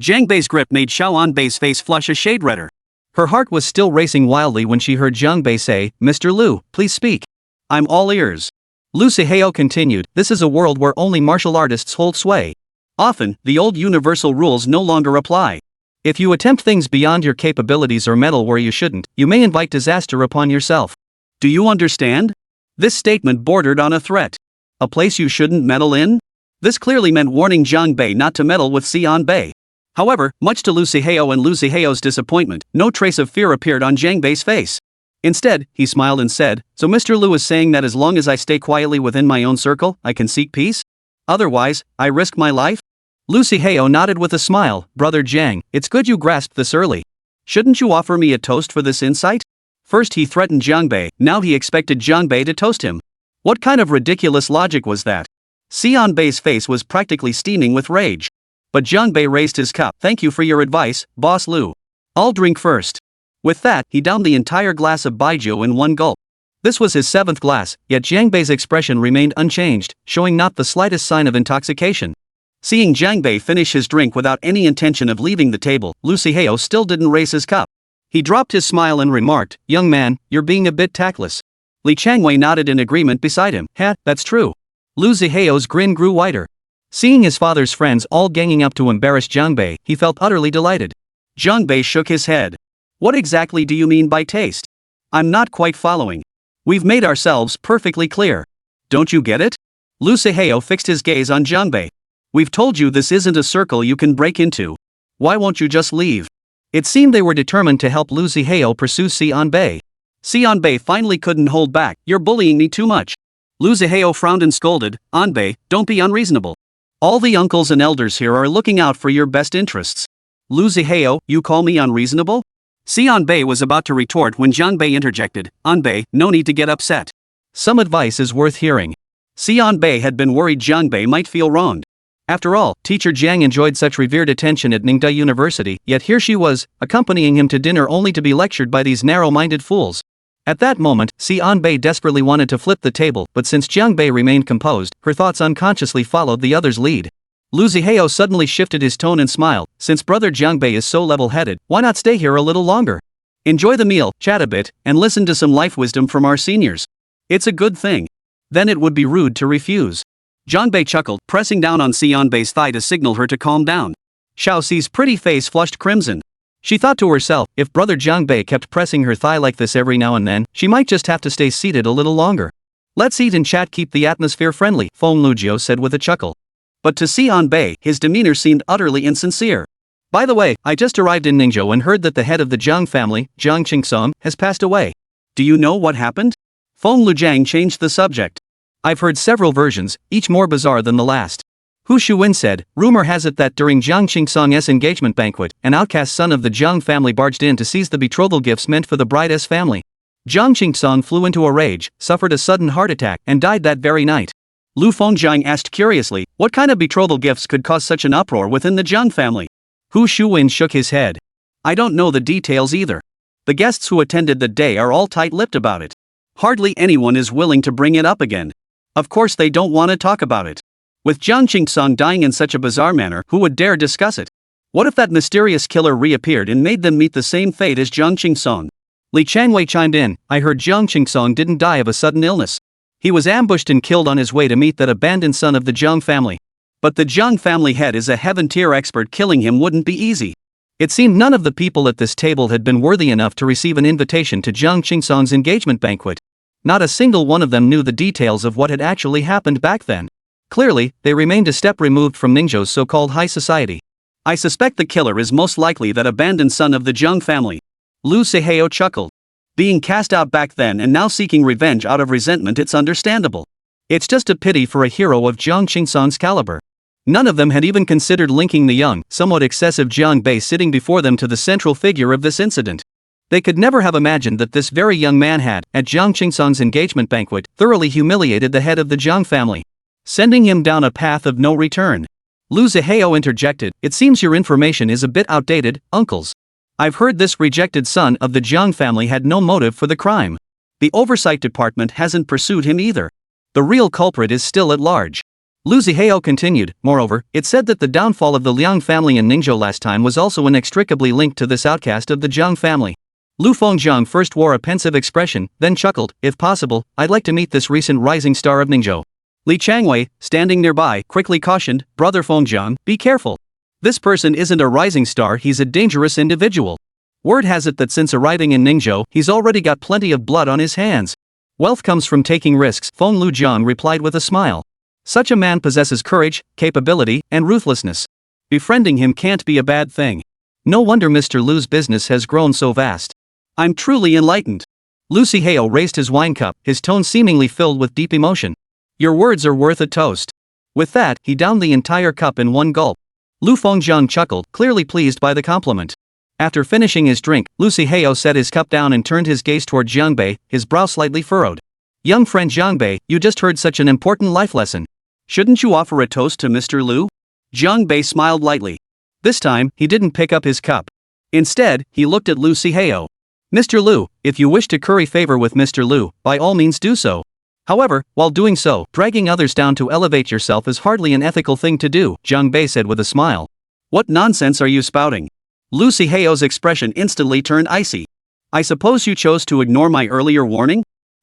Zhang Bei's grip made Xiaoan Bei's face flush a shade redder. Her heart was still racing wildly when she heard Zhang Bei say, "Mr. Lu, please speak." "I'm all ears." Lu Siheo continued, "This is a world where only martial artists hold sway. Often, the old universal rules no longer apply. If you attempt things beyond your capabilities or meddle where you shouldn't, you may invite disaster upon yourself. Do you understand?" This statement bordered on a threat. A place you shouldn't meddle in? This clearly meant warning Zhang Bei not to meddle with Xian Bei. However, much to Lu Siheo and Lu Siheo's disappointment, no trace of fear appeared on Zhang Bei's face. Instead, he smiled and said, "So Mr. Lu is saying that as long as I stay quietly within my own circle, I can seek peace? Otherwise, I risk my life?" Lu Siheo nodded with a smile, "Brother Zhang, it's good you grasped this early. Shouldn't you offer me a toast for this insight?" First he threatened Zhang Bei, now he expected Zhang Bei to toast him. What kind of ridiculous logic was that? Xian Bei's face was practically steaming with rage. But Zhang Bei raised his cup. "Thank you for your advice, Boss Lu. I'll drink first." With that, he downed the entire glass of baijiu in one gulp. This was his 7th glass, yet Zhang Bei's expression remained unchanged, showing not the slightest sign of intoxication. Seeing Zhang Bei finish his drink without any intention of leaving the table, Lu Siheo still didn't raise his cup. He dropped his smile and remarked, "Young man, you're being a bit tactless." Li Changwei nodded in agreement beside him. That's true." Lu Ziheo's grin grew wider. Seeing his father's friends all ganging up to embarrass Zhang Bei, he felt utterly delighted. Zhang Bei shook his head. "What exactly do you mean by taste? I'm not quite following. We've made ourselves perfectly clear. Don't you get it?" Lu Siheo fixed his gaze on Zhang Bei. "We've told you this isn't a circle you can break into. Why won't you just leave?" It seemed they were determined to help Lu Siheo pursue Xian Bei. Xian Bei finally couldn't hold back. "You're bullying me too much." Lu Siheo frowned and scolded, "An Bei, don't be unreasonable. All the uncles and elders here are looking out for your best interests." "Lu Siheo, you call me unreasonable?" Xian Bei was about to retort when Zhang Bei interjected, "An Bei, no need to get upset. Some advice is worth hearing." Xian Bei had been worried Zhang Bei might feel wronged. After all, teacher Jiang enjoyed such revered attention at Ningda University, yet here she was, accompanying him to dinner only to be lectured by these narrow-minded fools. At that moment, Xian Bei desperately wanted to flip the table, but since Zhang Bei remained composed, her thoughts unconsciously followed the other's lead. Lu Siheo suddenly shifted his tone and smiled, "Since brother Zhang Bei is so level-headed, why not stay here a little longer? Enjoy the meal, chat a bit, and listen to some life wisdom from our seniors. It's a good thing. Then it would be rude to refuse." Zhang Bei chuckled, pressing down on Xian Bei's thigh to signal her to calm down. Xiao Xi's pretty face flushed crimson. She thought to herself, if brother Zhang Bei kept pressing her thigh like this every now and then, she might just have to stay seated a little longer. "Let's eat and chat, keep the atmosphere friendly," Feng Lujio said with a chuckle. But to Xian Bei, his demeanor seemed utterly insincere. "By the way, I just arrived in Ningzhou and heard that the head of the Zhang family, Zhang Qingsong, has passed away. Do you know what happened?" Feng Lujiang changed the subject. "I've heard several versions, each more bizarre than the last. Hu Shuwen said, rumor has it that during Jiang Qingsong's engagement banquet, an outcast son of the Jiang family barged in to seize the betrothal gifts meant for the bride's family. Jiang Qingsong flew into a rage, suffered a sudden heart attack, and died that very night. Lu Fengjiang asked curiously, what kind of betrothal gifts could cause such an uproar within the Jiang family? Hu Shuwen shook his head. I don't know the details either. The guests who attended the day are all tight-lipped about it. Hardly anyone is willing to bring it up again. Of course they don't want to talk about it. With Jiang Qingsong dying in such a bizarre manner, who would dare discuss it? What if that mysterious killer reappeared and made them meet the same fate as Jiang Qingsong? Li Changwei chimed in, I heard Jiang Qingsong didn't die of a sudden illness. He was ambushed and killed on his way to meet that abandoned son of the Jiang family. But the Jiang family head is a heaven-tier expert, killing him wouldn't be easy. It seemed none of the people at this table had been worthy enough to receive an invitation to Jiang Qingsong's engagement banquet. Not a single one of them knew the details of what had actually happened back then. Clearly, they remained a step removed from Ningzhou's so-called high society. I suspect the killer is most likely that abandoned son of the Jiang family. Lu Siheo chuckled. Being cast out back then and now seeking revenge out of resentment, it's understandable. It's just a pity for a hero of Jiang Qingsong's caliber. None of them had even considered linking the young, somewhat excessive Jiang Bei sitting before them to the central figure of this incident. They could never have imagined that this very young man had, at Jiang Qingsong's engagement banquet, thoroughly humiliated the head of the Jiang family, sending him down a path of no return. Lu Ziheo interjected, it seems your information is a bit outdated, uncles. I've heard this rejected son of the Jiang family had no motive for the crime. The oversight department hasn't pursued him either. The real culprit is still at large. Lu Ziheo continued, moreover, it said that the downfall of the Liang family in Ningzhou last time was also inextricably linked to this outcast of the Jiang family. Lu Fengjiang first wore a pensive expression, then chuckled, if possible, I'd like to meet this recent rising star of Ningzhou. Li Changwei, standing nearby, quickly cautioned, Brother Fengjiang, be careful. This person isn't a rising star, he's a dangerous individual. Word has it that since arriving in Ningzhou, he's already got plenty of blood on his hands. Wealth comes from taking risks, Feng Lujiang replied with a smile. Such a man possesses courage, capability, and ruthlessness. Befriending him can't be a bad thing. No wonder Mr. Lu's business has grown so vast. I'm truly enlightened. Lu Siheo raised his wine cup, his tone seemingly filled with deep emotion. Your words are worth a toast. With that, he downed the entire cup in one gulp. Lu Fengjiang chuckled, clearly pleased by the compliment. After finishing his drink, Lu Siheo set his cup down and turned his gaze toward Jiang Bei, his brow slightly furrowed. Young friend Jiang Bei, you just heard such an important life lesson. Shouldn't you offer a toast to Mr. Lu? Jiang Bei smiled lightly. This time, he didn't pick up his cup. Instead, he looked at Lu Siheo. Mr. Lu, if you wish to curry favor with Mr. Lu, by all means do so. However, while doing so, dragging others down to elevate yourself is hardly an ethical thing to do, Jiang Bei said with a smile. What nonsense are you spouting? Lu Siheo's expression instantly turned icy. I suppose you chose to ignore my earlier warning?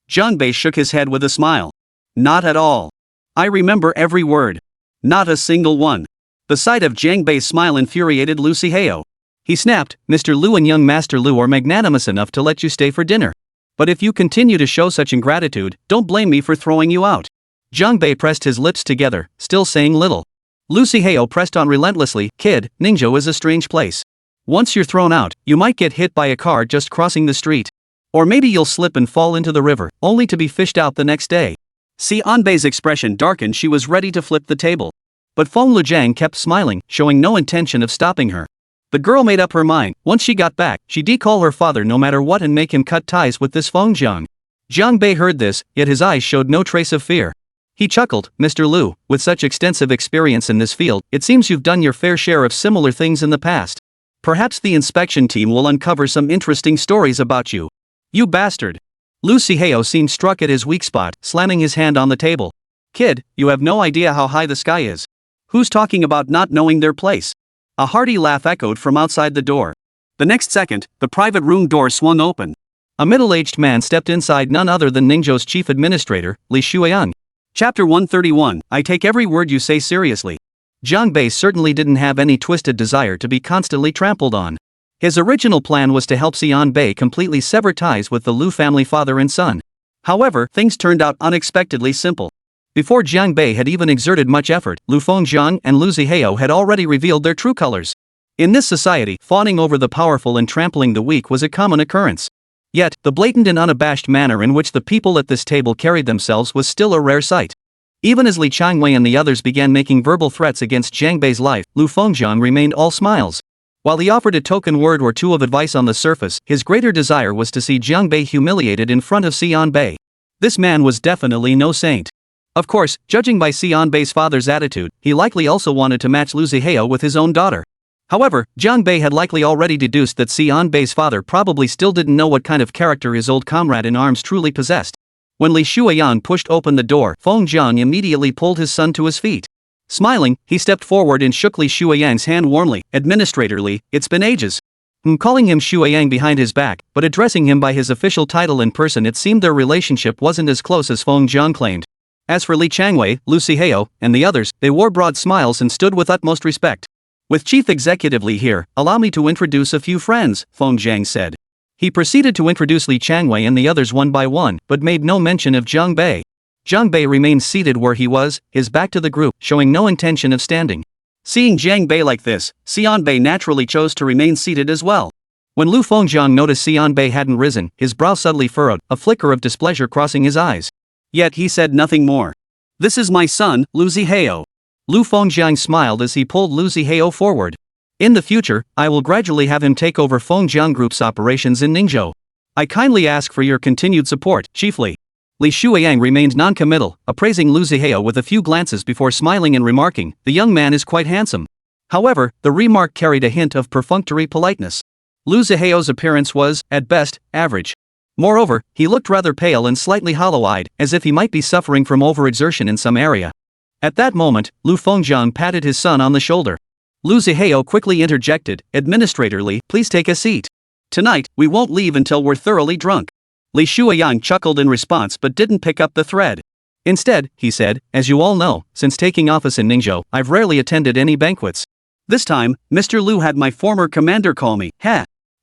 Jiang Bei shook his head with a smile. Not at all. I remember every word. Not a single one. The sight of Jiang Bei's smile infuriated Lu Siheo. He snapped, Mr. Lu and young Master Lu are magnanimous enough to let you stay for dinner. But if you continue to show such ingratitude, don't blame me for throwing you out. Jiang Bei pressed his lips together, still saying little. Lu Siheo pressed on relentlessly, kid, Ningzhou is a strange place. Once you're thrown out, you might get hit by a car just crossing the street. Or maybe you'll slip and fall into the river, only to be fished out the next day. See Anbei's expression darkened, she was ready to flip the table. But Feng Lujiang kept smiling, showing no intention of stopping her. The girl made up her mind, once she got back, she'd decall her father no matter what and make him cut ties with this Fengjiang. Jiang Bei heard this, yet his eyes showed no trace of fear. He chuckled, Mr. Lu, with such extensive experience in this field, it seems you've done your fair share of similar things in the past. Perhaps the inspection team will uncover some interesting stories about you. You bastard. Lu Siheo seemed struck at his weak spot, slamming his hand on the table. Kid, you have no idea how high the sky is. Who's talking about not knowing their place? A hearty laugh echoed from outside the door. The next second, the private room door swung open. A middle-aged man stepped inside, none other than Ningzhou's chief administrator, Li Shuiyang. Chapter 131, I take every word you say seriously. Jiang Bei certainly didn't have any twisted desire to be constantly trampled on. His original plan was to help Xian Bei completely sever ties with the Lu family father and son. However, things turned out unexpectedly simple. Before Jiang Bei had even exerted much effort, Lu Fengjiang and Lu Ziheo had already revealed their true colors. In this society, fawning over the powerful and trampling the weak was a common occurrence. Yet, the blatant and unabashed manner in which the people at this table carried themselves was still a rare sight. Even as Li Changwei and the others began making verbal threats against Jiang Bei's life, Lu Fengjiang remained all smiles. While he offered a token word or two of advice on the surface, his greater desire was to see Jiang Bei humiliated in front of Xian Bei. This man was definitely no saint. Of course, judging by Xian Bei's father's attitude, he likely also wanted to match Lu Zihao with his own daughter. However, Jiang Bei had likely already deduced that Xian Bei's father probably still didn't know what kind of character his old comrade in arms truly possessed. When Li Shuoyang pushed open the door, Feng Jiang immediately pulled his son to his feet. Smiling, he stepped forward and shook Li Shuoyang's hand warmly. Administrator Li, it's been ages. Calling him Shuoyang behind his back, but addressing him by his official title in person, it seemed their relationship wasn't as close as Feng Jiang claimed. As for Li Changwei, Lu Zihao, and the others, they wore broad smiles and stood with utmost respect. With Chief Executive Li here, allow me to introduce a few friends, Feng Jiang said. He proceeded to introduce Li Changwei and the others one by one, but made no mention of Jiang Bei. Jiang Bei remained seated where he was, his back to the group, showing no intention of standing. Seeing Jiang Bei like this, Xian Bei naturally chose to remain seated as well. When Lu Fengjiang noticed Xian Bei hadn't risen, his brow subtly furrowed, a flicker of displeasure crossing his eyes. Yet he said nothing more. This is my son, Lu Zihao. Lu Fengjiang smiled as he pulled Lu Zihao forward. In the future, I will gradually have him take over Fengjiang Group's operations in Ningzhou. I kindly ask for your continued support, chiefly. Li Shuoyang remained non-committal, appraising Lu Zihao with a few glances before smiling and remarking, the young man is quite handsome. However, the remark carried a hint of perfunctory politeness. Lu Zihao's appearance was, at best, average. Moreover, he looked rather pale and slightly hollow-eyed, as if he might be suffering from overexertion in some area. At that moment, Lu Fengjiang patted his son on the shoulder. Lu Zihao quickly interjected, Administrator Li, please take a seat. Tonight, we won't leave until we're thoroughly drunk. Li Shuoyang chuckled in response but didn't pick up the thread. Instead, he said, as you all know, since taking office in Ningzhou, I've rarely attended any banquets. This time, Mr. Lu had my former commander call me.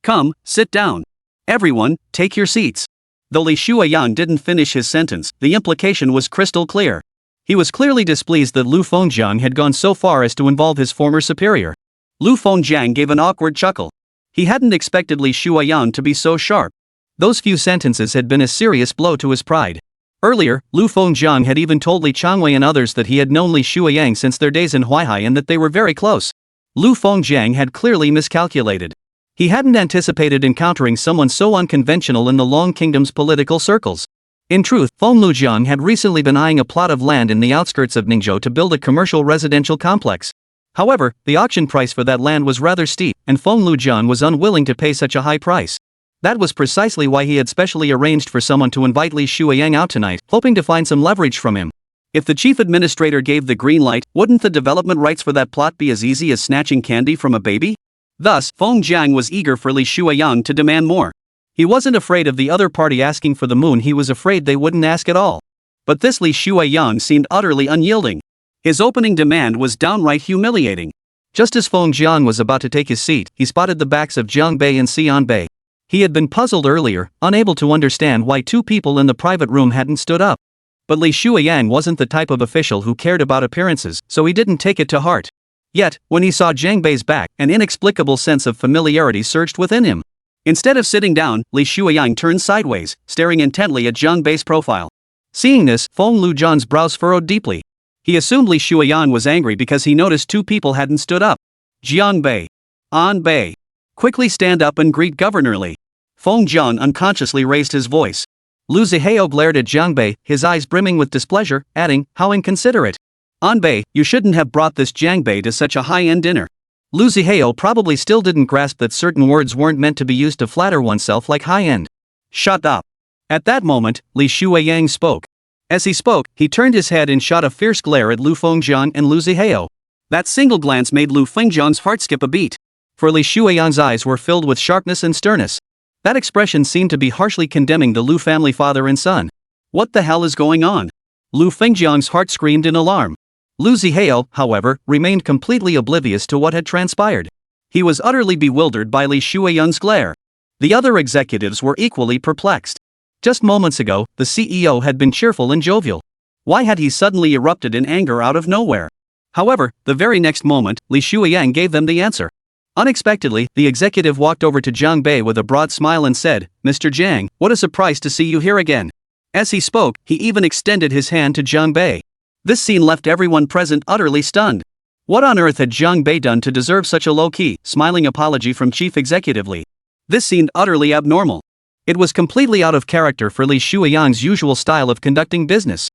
Come, sit down. Everyone, take your seats. Though Li Shuoyang didn't finish his sentence, the implication was crystal clear. He was clearly displeased that Lu Fengjiang had gone so far as to involve his former superior. Lu Fengjiang gave an awkward chuckle. He hadn't expected Li Shuoyang to be so sharp. Those few sentences had been a serious blow to his pride. Earlier, Lu Fengjiang had even told Li Changwei and others that he had known Li Shuoyang since their days in Huaihai and that they were very close. Lu Fengjiang had clearly miscalculated. He hadn't anticipated encountering someone so unconventional in the Long Kingdom's political circles. In truth, Feng Lujiang had recently been eyeing a plot of land in the outskirts of Ningzhou to build a commercial residential complex. However, the auction price for that land was rather steep, and Feng Lujiang was unwilling to pay such a high price. That was precisely why he had specially arranged for someone to invite Li Shuoyang out tonight, hoping to find some leverage from him. If the chief administrator gave the green light, wouldn't the development rights for that plot be as easy as snatching candy from a baby? Thus, Feng Jiang was eager for Li Shuoyang to demand more. He wasn't afraid of the other party asking for the moon, he was afraid they wouldn't ask at all. But this Li Shuoyang seemed utterly unyielding. His opening demand was downright humiliating. Just as Feng Jiang was about to take his seat, he spotted the backs of Jiang Bei and Xian Bei. He had been puzzled earlier, unable to understand why two people in the private room hadn't stood up. But Li Shuoyang wasn't the type of official who cared about appearances, so he didn't take it to heart. Yet, when he saw Jiang Bei's back, an inexplicable sense of familiarity surged within him. Instead of sitting down, Li Shuoyang turned sideways, staring intently at Jiang Bei's profile. Seeing this, Feng Lujiang's brows furrowed deeply. He assumed Li Shuoyang was angry because he noticed two people hadn't stood up. Jiang Bei. An Bei. Quickly stand up and greet Governor Li. Feng Jiang unconsciously raised his voice. Lu Zihao glared at Jiang Bei, his eyes brimming with displeasure, adding, how inconsiderate. An Bei, you shouldn't have brought this Jiang Bei to such a high-end dinner. Lu Zihao probably still didn't grasp that certain words weren't meant to be used to flatter oneself like high-end. Shut up. At that moment, Li Shuoyang spoke. As he spoke, he turned his head and shot a fierce glare at Lu Fengjiang and Lu Zihao. That single glance made Lu Fengjiang's heart skip a beat. For Li Shuoyang's eyes were filled with sharpness and sternness. That expression seemed to be harshly condemning the Lu family father and son. What the hell is going on? Lu Fengjiang's heart screamed in alarm. Lu Zihao, however, remained completely oblivious to what had transpired. He was utterly bewildered by Li Shuoyang's glare. The other executives were equally perplexed. Just moments ago, the CEO had been cheerful and jovial. Why had he suddenly erupted in anger out of nowhere? However, the very next moment, Li Shuoyang gave them the answer. Unexpectedly, the executive walked over to Jiang Bei with a broad smile and said, Mr. Jiang, what a surprise to see you here again. As he spoke, he even extended his hand to Jiang Bei. This scene left everyone present utterly stunned. What on earth had Jiang Bei done to deserve such a low-key, smiling apology from Chief Executive Li? This seemed utterly abnormal. It was completely out of character for Li Shuiyang's usual style of conducting business.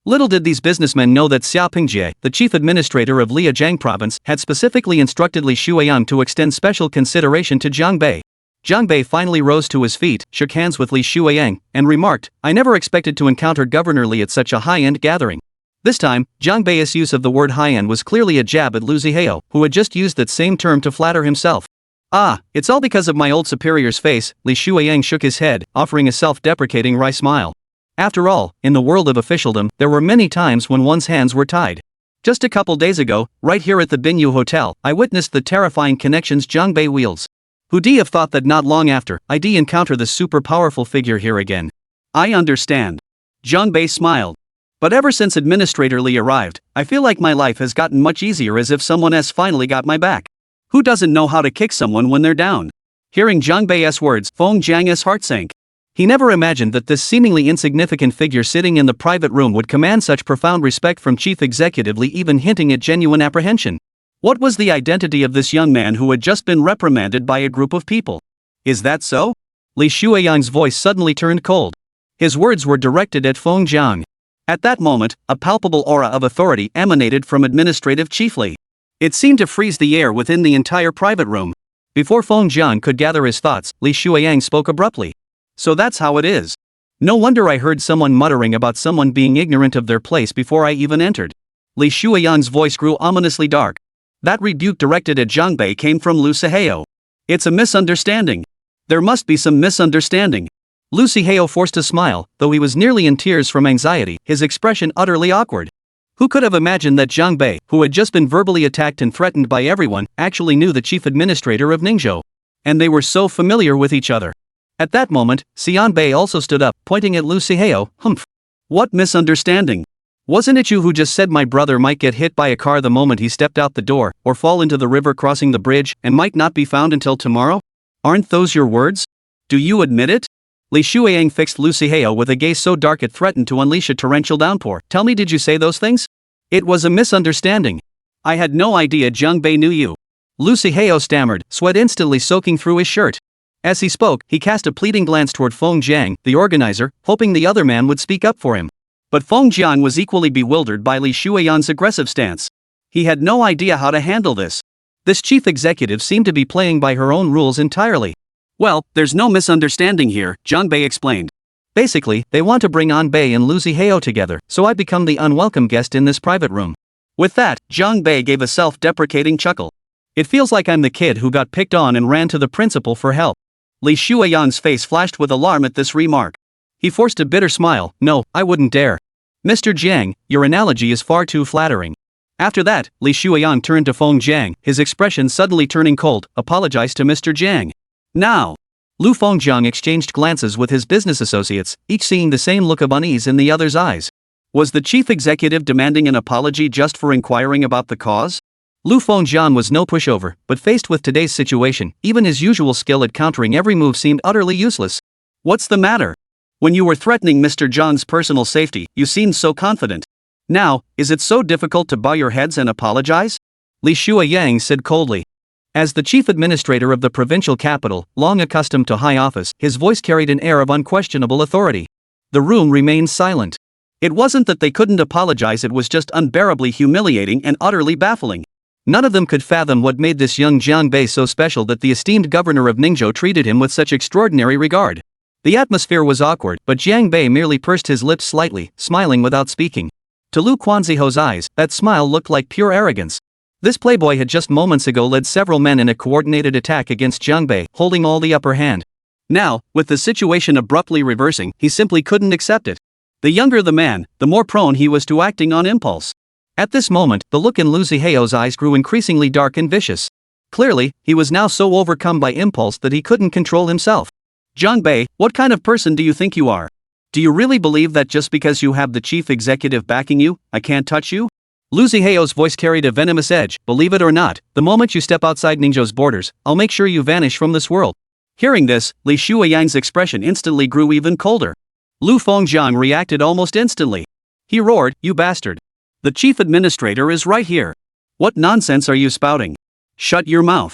Little did these businessmen know that Xia Pingjie, the chief administrator of Liajiang province, had specifically instructed Li Shuiyang to extend special consideration to Jiang Bei. Jiang Bei finally rose to his feet, shook hands with Li Shuiyang, and remarked, "I never expected to encounter Governor Li at such a high-end gathering." This time, Jiang Bei's use of the word high-end was clearly a jab at Lu Zihao, who had just used that same term to flatter himself. "Ah, it's all because of my old superior's face," Li Shuiyang shook his head, offering a self-deprecating wry smile. After all, in the world of officialdom, there were many times when one's hands were tied. Just a couple days ago, right here at the Binyu Hotel, I witnessed the terrifying connections Jiang Bei wields. Who'd have thought that not long after, I'd encounter the super powerful figure here again? I understand. Jiang Bei smiled. But ever since Administrator Li arrived, I feel like my life has gotten much easier, as if someone has finally got my back. Who doesn't know how to kick someone when they're down? Hearing Jiang Bei's words, Feng Jiang's heart sank. He never imagined that this seemingly insignificant figure sitting in the private room would command such profound respect from Chief Executive Li, even hinting at genuine apprehension. What was the identity of this young man who had just been reprimanded by a group of people? Is that so? Li Shuiyang's voice suddenly turned cold. His words were directed at Feng Jiang. At that moment, a palpable aura of authority emanated from Administrative Chief Li. It seemed to freeze the air within the entire private room. Before Feng Jiang could gather his thoughts, Li Shuiyang spoke abruptly. "So that's how it is. No wonder I heard someone muttering about someone being ignorant of their place before I even entered." Li Shuiyang's voice grew ominously dark. That rebuke directed at Jiang Bei came from Lu Zihao. "It's a misunderstanding. There must be some misunderstanding." Lu Zihao forced a smile, though he was nearly in tears from anxiety, his expression utterly awkward. Who could have imagined that Jiang Bei, who had just been verbally attacked and threatened by everyone, actually knew the chief administrator of Ningzhou? And they were so familiar with each other. At that moment, Xian Bei also stood up, pointing at Lu Zihao. "Humph. What misunderstanding? Wasn't it you who just said my brother might get hit by a car the moment he stepped out the door, or fall into the river crossing the bridge, and might not be found until tomorrow? Aren't those your words? Do you admit it?" Li Shuiyang fixed Lu Zihao with a gaze so dark it threatened to unleash a torrential downpour. "Tell me, did you say those things?" "It was a misunderstanding. I had no idea Jiang Bei knew you." Lu Zihao stammered, sweat instantly soaking through his shirt. As he spoke, he cast a pleading glance toward Feng Jiang, the organizer, hoping the other man would speak up for him. But Feng Jiang was equally bewildered by Li Shuiyang's aggressive stance. He had no idea how to handle this. This chief executive seemed to be playing by her own rules entirely. "Well, there's no misunderstanding here," Jiang Bei explained. "Basically, they want to bring An Bei and Lu Zihao together, so I become the unwelcome guest in this private room." With that, Jiang Bei gave a self-deprecating chuckle. "It feels like I'm the kid who got picked on and ran to the principal for help." Li Shuiyang's face flashed with alarm at this remark. He forced a bitter smile. "No, I wouldn't dare. Mr. Jiang, your analogy is far too flattering." After that, Li Shuiyang turned to Feng Jiang, his expression suddenly turning cold. "Apologize to Mr. Jiang. Now." Lu Fengjiang exchanged glances with his business associates, each seeing the same look of unease in the other's eyes. Was the chief executive demanding an apology just for inquiring about the cause? Lu Fengjiang was no pushover, but faced with today's situation, even his usual skill at countering every move seemed utterly useless. "What's the matter? When you were threatening Mr. Zhang's personal safety, you seemed so confident. Now, is it so difficult to bow your heads and apologize?" Li Shuiyang said coldly. As the chief administrator of the provincial capital, long accustomed to high office, his voice carried an air of unquestionable authority. The room remained silent. It wasn't that they couldn't apologize, it was just unbearably humiliating and utterly baffling. None of them could fathom what made this young Jiang Bei so special that the esteemed governor of Ningzhou treated him with such extraordinary regard. The atmosphere was awkward, but Jiang Bei merely pursed his lips slightly, smiling without speaking. To Lu Quanziho's eyes, that smile looked like pure arrogance. This playboy had just moments ago led several men in a coordinated attack against Jiang Bei, holding all the upper hand. Now, with the situation abruptly reversing, he simply couldn't accept it. The younger the man, the more prone he was to acting on impulse. At this moment, the look in Lu Zihao's eyes grew increasingly dark and vicious. Clearly, he was now so overcome by impulse that he couldn't control himself. "Jiang Bei, what kind of person do you think you are? Do you really believe that just because you have the chief executive backing you, I can't touch you?" Lu Zihao's voice carried a venomous edge. "Believe it or not, the moment you step outside Ningzhou's borders, I'll make sure you vanish from this world." Hearing this, Li Shuiyang's expression instantly grew even colder. Lu Fengjiang reacted almost instantly. He roared, "You bastard! The chief administrator is right here. What nonsense are you spouting? Shut your mouth.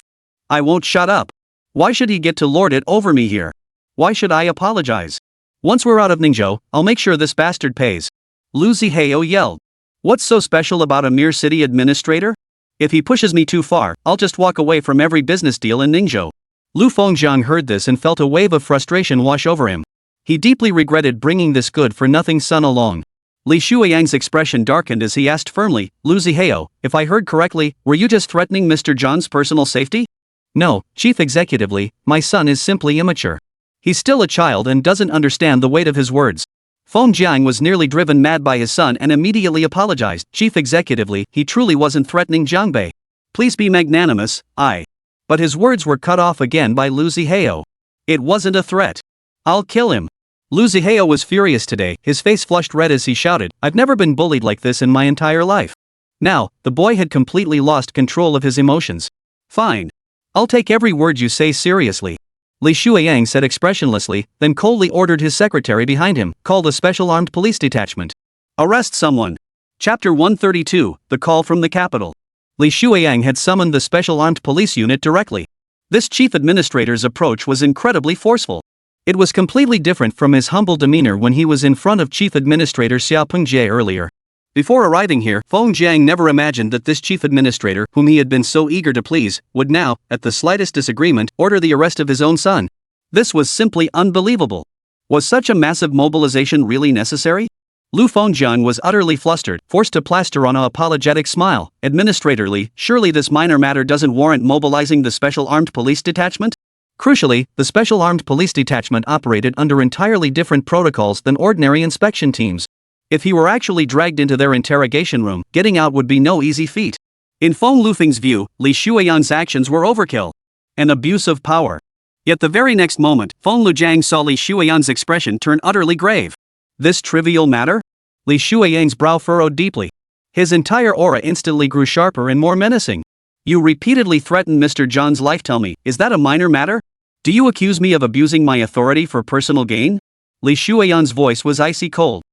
I won't shut up. Why should he get to lord it over me here? Why should I apologize? Once we're out of Ningzhou, I'll make sure this bastard pays. Lu Zihao yelled. What's so special about a mere city administrator? If he pushes me too far, I'll just walk away from every business deal in Ningzhou. Lu Fengjiang heard this and felt a wave of frustration wash over him. He deeply regretted bringing this good-for-nothing son along. Li Shuiyang's expression darkened as he asked firmly, Lu Zihao, if I heard correctly, were you just threatening Mr. Zhang's personal safety? No, Chief Executively, my son is simply immature. He's still a child and doesn't understand the weight of his words. Feng Jiang was nearly driven mad by his son and immediately apologized. Chief Executively, he truly wasn't threatening Jiang Bei. Please be magnanimous, But his words were cut off again by Lu Zihao. It wasn't a threat. I'll kill him. Lu Zihao was furious today, his face flushed red as he shouted, I've never been bullied like this in my entire life. Now, the boy had completely lost control of his emotions. Fine. I'll take every word you say seriously. Li Shuiyang said expressionlessly, then coldly ordered his secretary behind him, called a special armed police detachment. Arrest someone. Chapter 132, The Call from the Capital. Li Shuiyang had summoned the special armed police unit directly. This chief administrator's approach was incredibly forceful. It was completely different from his humble demeanor when he was in front of Chief Administrator Xiaopeng Jie earlier. Before arriving here, Feng Jiang never imagined that this chief administrator, whom he had been so eager to please, would now, at the slightest disagreement, order the arrest of his own son. This was simply unbelievable. Was such a massive mobilization really necessary? Lu Fengjiang was utterly flustered, forced to plaster on an apologetic smile. Administratorly, surely this minor matter doesn't warrant mobilizing the special armed police detachment? Crucially, the special armed police detachment operated under entirely different protocols than ordinary inspection teams. If he were actually dragged into their interrogation room, getting out would be no easy feat. In Feng Lufeng's view, Li Shuiyang's actions were overkill. An abuse of power. Yet the very next moment, Feng Lujiang saw Li Shuiyang's expression turn utterly grave. This trivial matter? Li Shuiyang's brow furrowed deeply. His entire aura instantly grew sharper and more menacing. You repeatedly threatened Mr. Zhang's life. Tell me, is that a minor matter? Do you accuse me of abusing my authority for personal gain? Li Shuiyang's voice was icy cold.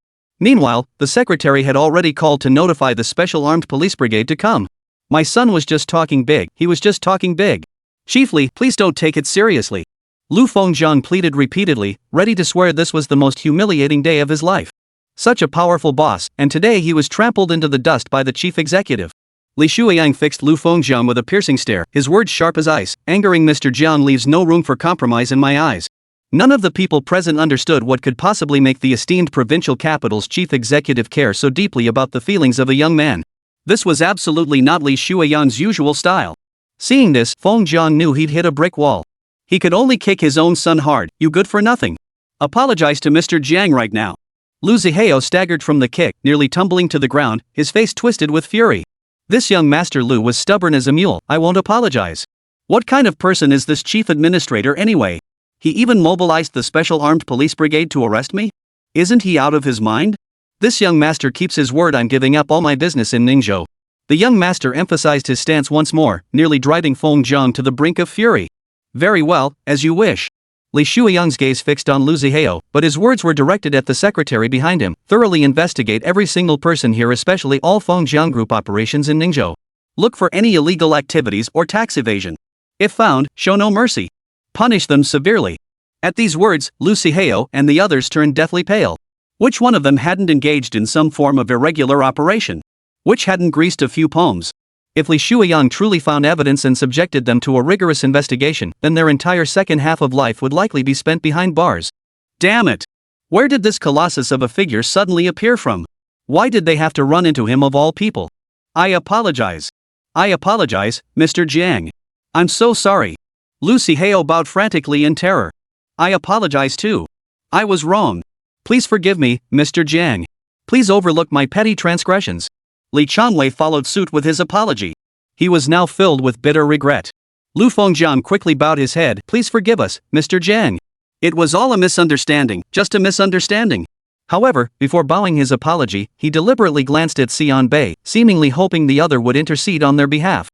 Meanwhile, the secretary had already called to notify the special armed police brigade to come. My son was just talking big, he was just talking big. Chiefly, please don't take it seriously. Lu Fengjiang pleaded repeatedly, ready to swear this was the most humiliating day of his life. Such a powerful boss, and today he was trampled into the dust by the chief executive. Li Shuiyang fixed Lu Fengjiang with a piercing stare, his words sharp as ice, angering Mr. Jiang leaves no room for compromise in my eyes. None of the people present understood what could possibly make the esteemed provincial capital's chief executive care so deeply about the feelings of a young man. This was absolutely not Li Shuiyang's usual style. Seeing this, Feng Jiang knew he'd hit a brick wall. He could only kick his own son hard. You good for nothing. Apologize to Mr. Jiang right now. Lu Zihao staggered from the kick, nearly tumbling to the ground, his face twisted with fury. This young Master Lu was stubborn as a mule. I won't apologize. What kind of person is this chief administrator anyway? He even mobilized the special armed police brigade to arrest me? Isn't he out of his mind? This young master keeps his word. I'm giving up all my business in Ningzhou. The young master emphasized his stance once more, nearly driving Feng Jiang to the brink of fury. Very well, as you wish. Li Shuiyang's gaze fixed on Lu Zihao, but his words were directed at the secretary behind him. Thoroughly investigate every single person here, especially all Feng Jiang Group operations in Ningzhou. Look for any illegal activities or tax evasion. If found, show no mercy. Punish them severely. At these words, Lu Zihao and the others turned deathly pale. Which one of them hadn't engaged in some form of irregular operation? Which hadn't greased a few palms? If Li Shuiyang truly found evidence and subjected them to a rigorous investigation, then their entire second half of life would likely be spent behind bars. Damn it! Where did this colossus of a figure suddenly appear from? Why did they have to run into him of all people? I apologize. I apologize, Mr. Jiang. I'm so sorry. Lu Zihao bowed frantically in terror. I apologize too. I was wrong. Please forgive me, Mr. Jiang. Please overlook my petty transgressions. Li Chanwei followed suit with his apology. He was now filled with bitter regret. Lu Fengjiang quickly bowed his head. Please forgive us, Mr. Jiang. It was all a misunderstanding, just a misunderstanding. However, before bowing his apology, he deliberately glanced at Xian Bei, seemingly hoping the other would intercede on their behalf.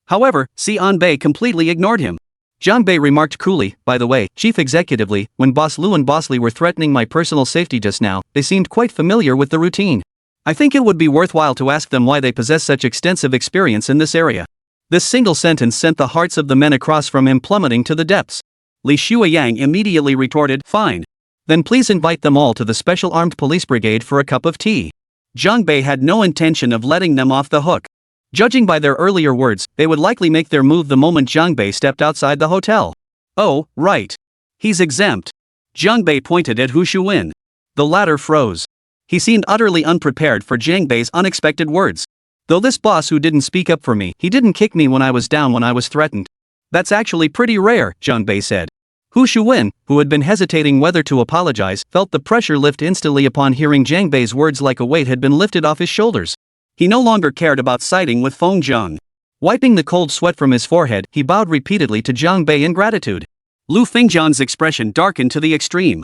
However, Xian Bei completely ignored him. Zhang Bei remarked coolly, by the way, chief executively, when Boss Lu and Boss Li were threatening my personal safety just now, they seemed quite familiar with the routine. I think it would be worthwhile to ask them why they possess such extensive experience in this area. This single sentence sent the hearts of the men across from him plummeting to the depths. Li Shuiyang immediately retorted, "Fine. Then please invite them all to the Special Armed Police Brigade for a cup of tea." Zhang Bei had no intention of letting them off the hook. Judging by their earlier words, they would likely make their move the moment Zhang Bei stepped outside the hotel. "Oh, right. He's exempt." Zhang Bei pointed at Hu Shuwen. The latter froze. He seemed utterly unprepared for Zhang Bei's unexpected words. "Though this boss who didn't speak up for me, he didn't kick me when I was down when I was threatened." "That's actually pretty rare," Zhang Bei said. Hu Shuwen, who had been hesitating whether to apologize, felt the pressure lift instantly upon hearing Zhang Bei's words like a weight had been lifted off his shoulders. He no longer cared about siding with Feng Zhang. Wiping the cold sweat from his forehead, he bowed repeatedly to Zhang Bei in gratitude. Lu Fengjian's expression darkened to the extreme.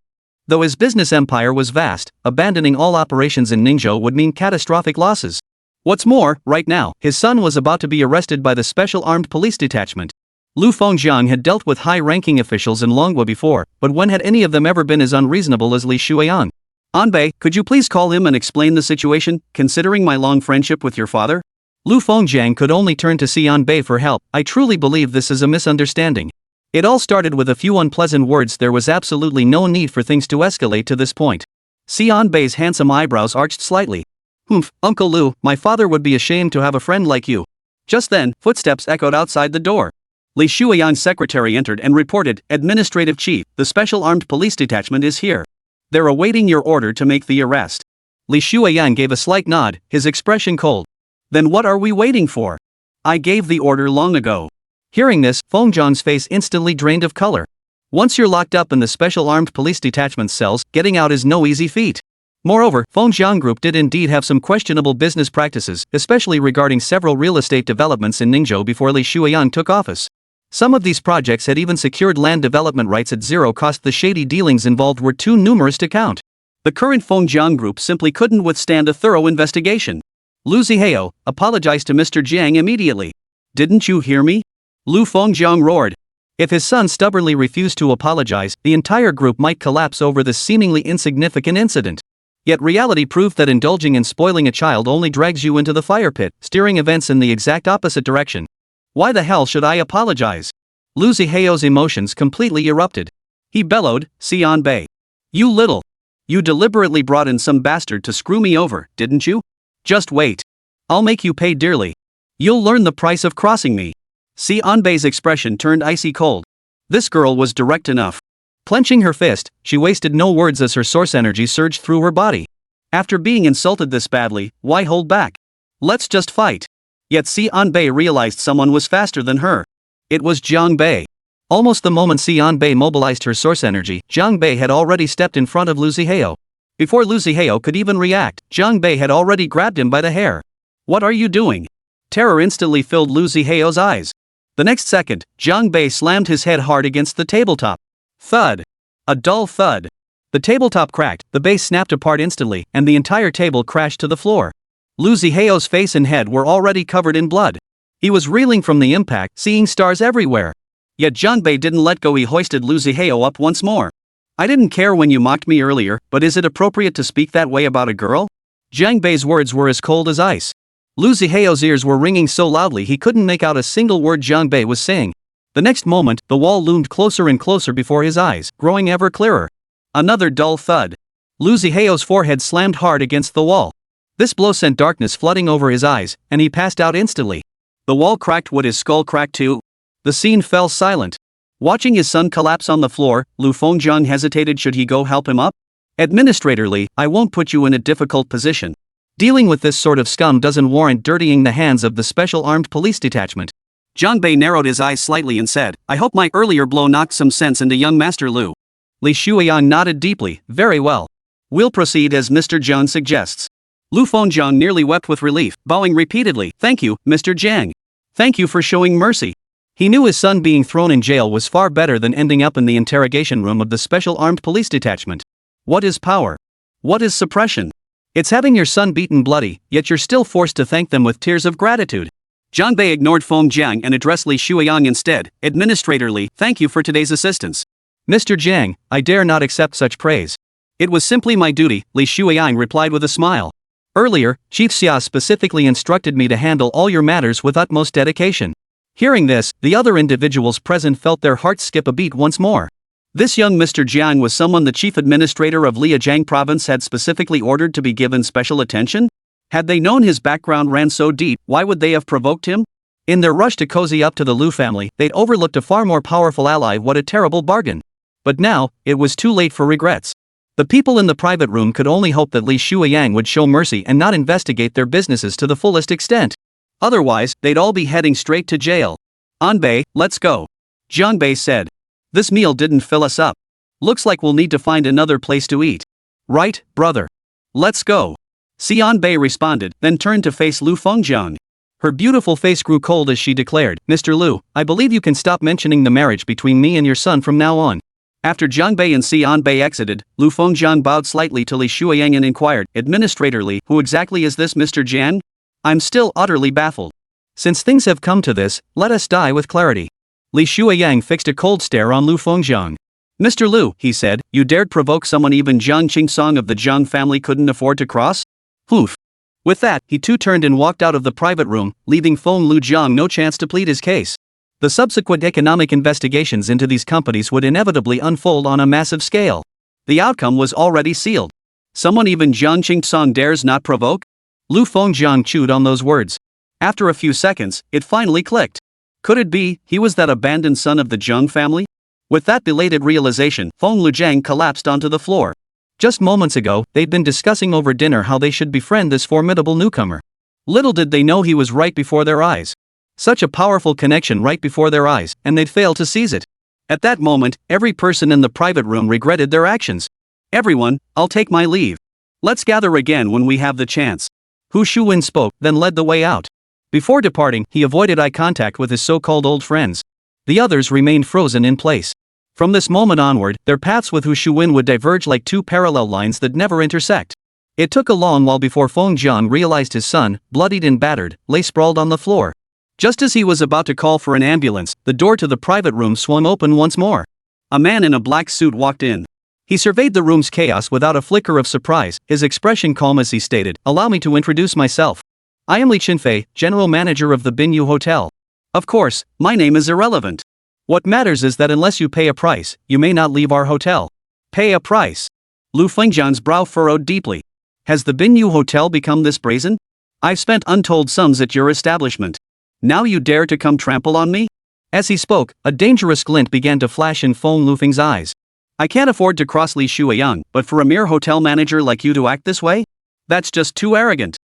Though his business empire was vast, abandoning all operations in Ningzhou would mean catastrophic losses. What's more, right now, his son was about to be arrested by the Special Armed Police Detachment. Lu Fengjiang had dealt with high-ranking officials in Longhua before, but when had any of them ever been as unreasonable as Li Shuiyang? "Anbei, could you please call him and explain the situation, considering my long friendship with your father?" Lu Fengjiang could only turn to Si Anbei for help. "I truly believe this is a misunderstanding. It all started with a few unpleasant words. There was absolutely no need for things to escalate to this point." Si Anbei's handsome eyebrows arched slightly. "Humph, Uncle Lu, my father would be ashamed to have a friend like you." Just then, footsteps echoed outside the door. Li Shuiyang's secretary entered and reported, "Administrative Chief, the Special Armed Police Detachment is here. They're awaiting your order to make the arrest." Li Shuiyang gave a slight nod, his expression cold. "Then what are we waiting for? I gave the order long ago." Hearing this, Feng Zhang's face instantly drained of color. Once you're locked up in the Special Armed Police Detachment cells, getting out is no easy feat. Moreover, Feng Zhang Group did indeed have some questionable business practices, especially regarding several real estate developments in Ningzhou before Li Shuiyang took office. Some of these projects had even secured land development rights at zero cost. The shady dealings involved were too numerous to count. The current Feng Zhang Group simply couldn't withstand a thorough investigation. Lu Zihao, apologized to Mr. Jiang immediately. "Didn't you hear me?" Lu Fengjiang roared. If his son stubbornly refused to apologize, the entire group might collapse over this seemingly insignificant incident. Yet reality proved that indulging in spoiling a child only drags you into the fire pit, steering events in the exact opposite direction. "Why the hell should I apologize?" Lu Zihao's emotions completely erupted. He bellowed, "Si Anbei. You deliberately brought in some bastard to screw me over, didn't you? Just wait. I'll make you pay dearly. You'll learn the price of crossing me." Si Anbei's expression turned icy cold. This girl was direct enough. Clenching her fist, she wasted no words as her source energy surged through her body. After being insulted this badly, why hold back? Let's just fight. Yet Si Anbei realized someone was faster than her. It was Zhang Bei. Almost the moment Si Anbei mobilized her source energy, Zhang Bei had already stepped in front of Lu Zihao. Before Lu Zihao could even react, Zhang Bei had already grabbed him by the hair. "What are you doing?" Terror instantly filled Lu Zihao's eyes. The next second, Zhang Bei slammed his head hard against the tabletop. Thud. A dull thud. The tabletop cracked, the base snapped apart instantly, and the entire table crashed to the floor. Lu Zihao's face and head were already covered in blood. He was reeling from the impact, seeing stars everywhere. Yet Zhang Bei didn't let go. He hoisted Lu Zihao up once more. "I didn't care when you mocked me earlier, but is it appropriate to speak that way about a girl?" Zhang Bei's words were as cold as ice. Lu Zihao's ears were ringing so loudly he couldn't make out a single word Zhang Bei was saying. The next moment, the wall loomed closer and closer before his eyes, growing ever clearer. Another dull thud. Lu Zihao's forehead slammed hard against the wall. This blow sent darkness flooding over his eyes, and he passed out instantly. The wall cracked. Would his skull crack too? The scene fell silent. Watching his son collapse on the floor, Lu Fengjiang hesitated. Should he go help him up? "Administratorly, I won't put you in a difficult position. Dealing with this sort of scum doesn't warrant dirtying the hands of the Special Armed Police Detachment." Zhang Bei narrowed his eyes slightly and said, "I hope my earlier blow knocked some sense into young Master Lu." Li Shuiyang nodded deeply. "Very well. We'll proceed as Mr. Zhang suggests." Lu Fengjiang nearly wept with relief, bowing repeatedly. "Thank you, Mr. Zhang. Thank you for showing mercy." He knew his son being thrown in jail was far better than ending up in the interrogation room of the Special Armed Police Detachment. What is power? What is suppression? It's having your son beaten bloody, yet you're still forced to thank them with tears of gratitude. Zhang Bei ignored Feng Jiang and addressed Li Shuiyang instead. "Administratorly, thank you for today's assistance." "Mr. Jiang, I dare not accept such praise. It was simply my duty," Li Shuiyang replied with a smile. Earlier, Chief Xia specifically instructed me to handle all your matters with utmost dedication. Hearing this, the other individuals present felt their hearts skip a beat once more. This young Mr. Jiang was someone the chief administrator of Liajiang province had specifically ordered to be given special attention? Had they known his background ran so deep, why would they have provoked him? In their rush to cozy up to the Lu family, they'd overlooked a far more powerful ally. What a terrible bargain. But now, it was too late for regrets. The people in the private room could only hope that Li Shuiyang would show mercy and not investigate their businesses to the fullest extent. Otherwise, they'd all be heading straight to jail. Anbei, let's go. Jiang Bei said. This meal didn't fill us up. Looks like we'll need to find another place to eat. Right, brother. Let's go. Xian Bei responded, then turned to face Lu Fengjiang. Her beautiful face grew cold as she declared, Mr. Lu, I believe you can stop mentioning the marriage between me and your son from now on. After Jiang Bei and Xian Bei exited, Lu Fengjiang bowed slightly to Li Shuiyang and inquired, Administrator Li, who exactly is this Mr. Jian? I'm still utterly baffled. Since things have come to this, let us die with clarity. Li Shuiyang fixed a cold stare on Lu Fengjiang. Mr. Lu, he said, you dared provoke someone even Jiang Qingsong of the Jiang family couldn't afford to cross? Poof. With that, he too turned and walked out of the private room, leaving Feng Lu Jiang no chance to plead his case. The subsequent economic investigations into these companies would inevitably unfold on a massive scale. The outcome was already sealed. Someone even Jiang Qingsong dares not provoke? Lu Fengjiang chewed on those words. After a few seconds, it finally clicked. Could it be, he was that abandoned son of the Jiang family? With that belated realization, Feng Lujiang collapsed onto the floor. Just moments ago, they'd been discussing over dinner how they should befriend this formidable newcomer. Little did they know he was right before their eyes. Such a powerful connection right before their eyes, and they'd failed to seize it. At that moment, every person in the private room regretted their actions. Everyone, I'll take my leave. Let's gather again when we have the chance. Hu Shuwen spoke, then led the way out. Before departing, he avoided eye contact with his so-called old friends. The others remained frozen in place. From this moment onward, their paths with Hu Shuwen would diverge like two parallel lines that never intersect. It took a long while before Feng Jiang realized his son, bloodied and battered, lay sprawled on the floor. Just as he was about to call for an ambulance, the door to the private room swung open once more. A man in a black suit walked in. He surveyed the room's chaos without a flicker of surprise, his expression calm as he stated, Allow me to introduce myself. I am Li Qinfei, general manager of the Binyu Hotel. Of course, my name is irrelevant. What matters is that unless you pay a price, you may not leave our hotel. Pay a price. Lu Fengjiang's brow furrowed deeply. Has the Binyu Hotel become this brazen? I've spent untold sums at your establishment. Now you dare to come trample on me? As he spoke, a dangerous glint began to flash in Feng Lufeng's eyes. I can't afford to cross Li Shuiyang, but for a mere hotel manager like you to act this way? That's just too arrogant.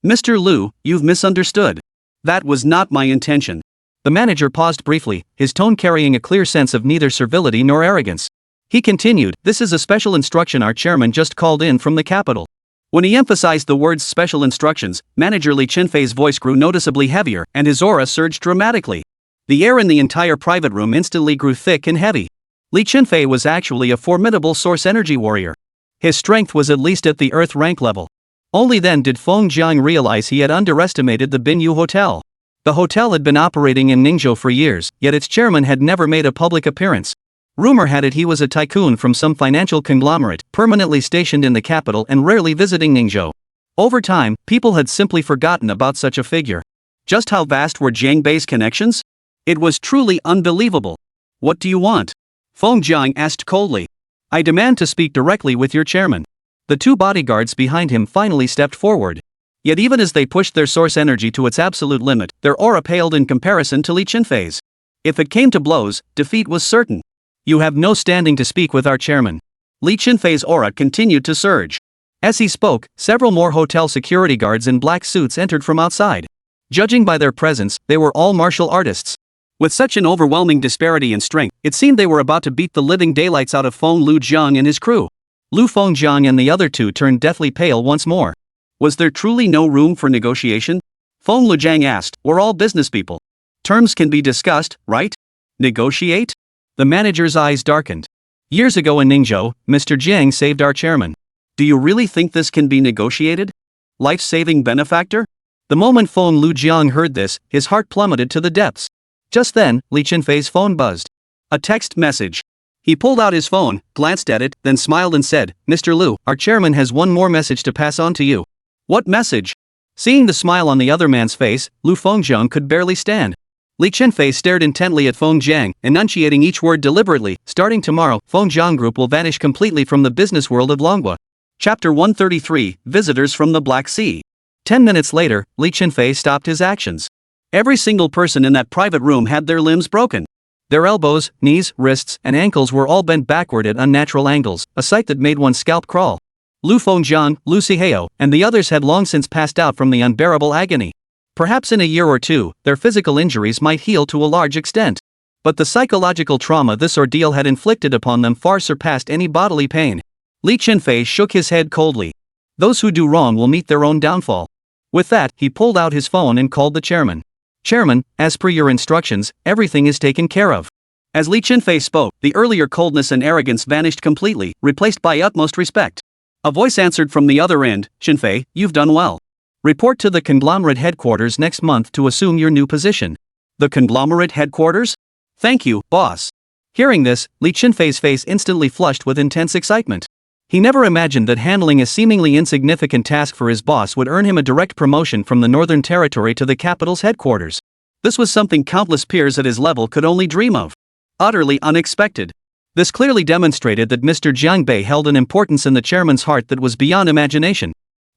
Mr. Lu, you've misunderstood. That was not my intention. The manager paused briefly, his tone carrying a clear sense of neither servility nor arrogance. He continued, This is a special instruction our chairman just called in from the capital. When he emphasized the words special instructions, manager Li Qinfei's voice grew noticeably heavier, and his aura surged dramatically. The air in the entire private room instantly grew thick and heavy. Li Qinfei was actually a formidable source energy warrior. His strength was at least at the earth rank level. Only then did Feng Jiang realize he had underestimated the Binyu Hotel. The hotel had been operating in Ningzhou for years, yet its chairman had never made a public appearance. Rumor had it he was a tycoon from some financial conglomerate, permanently stationed in the capital and rarely visiting Ningzhou. Over time, people had simply forgotten about such a figure. Just how vast were Jiang Bei's connections? It was truly unbelievable. What do you want? Feng Jiang asked coldly. I demand to speak directly with your chairman. The two bodyguards behind him finally stepped forward. Yet even as they pushed their source energy to its absolute limit, their aura paled in comparison to Li Qinfei's. If it came to blows, defeat was certain. You have no standing to speak with our chairman. Li Qinfei's aura continued to surge. As he spoke, several more hotel security guards in black suits entered from outside. Judging by their presence, they were all martial artists. With such an overwhelming disparity in strength, it seemed they were about to beat the living daylights out of Feng Lujiang and his crew. Lu Fengjiang and the other two turned deathly pale once more. Was there truly no room for negotiation? Feng Lujiang asked, We're all business people. Terms can be discussed, right? Negotiate? The manager's eyes darkened. Years ago in Ningzhou, Mr. Jiang saved our chairman. Do you really think this can be negotiated? Life-saving benefactor? The moment Feng Lujiang heard this, his heart plummeted to the depths. Just then, Li Qinfei's phone buzzed. A text message. He pulled out his phone, glanced at it, then smiled and said, Mr. Lu, our chairman has one more message to pass on to you. What message? Seeing the smile on the other man's face, Lu Fengjiang could barely stand. Li Chenfei stared intently at Feng Jiang, enunciating each word deliberately. Starting tomorrow, Feng Jiang Group will vanish completely from the business world of Manhwa. Chapter 133, Visitors from the Black Sea. 10 minutes later, Li Chenfei stopped his actions. Every single person in that private room had their limbs broken. Their elbows, knees, wrists, and ankles were all bent backward at unnatural angles, a sight that made one's scalp crawl. Lu Fengjiang, Lu Sihao, and the others had long since passed out from the unbearable agony. Perhaps in a year or two, their physical injuries might heal to a large extent. But the psychological trauma this ordeal had inflicted upon them far surpassed any bodily pain. Li Chenfei shook his head coldly. Those who do wrong will meet their own downfall. With that, he pulled out his phone and called the chairman. Chairman, as per your instructions, everything is taken care of. As Li Chenfei spoke, the earlier coldness and arrogance vanished completely, replaced by utmost respect. A voice answered from the other end, Chenfei, you've done well. Report to the conglomerate headquarters next month to assume your new position. The conglomerate headquarters? Thank you, boss. Hearing this, Li Chenfei's face instantly flushed with intense excitement. He never imagined that handling a seemingly insignificant task for his boss would earn him a direct promotion from the Northern Territory to the capital's headquarters. This was something countless peers at his level could only dream of. Utterly unexpected. This clearly demonstrated that Mr. Jiangbei held an importance in the chairman's heart that was beyond imagination.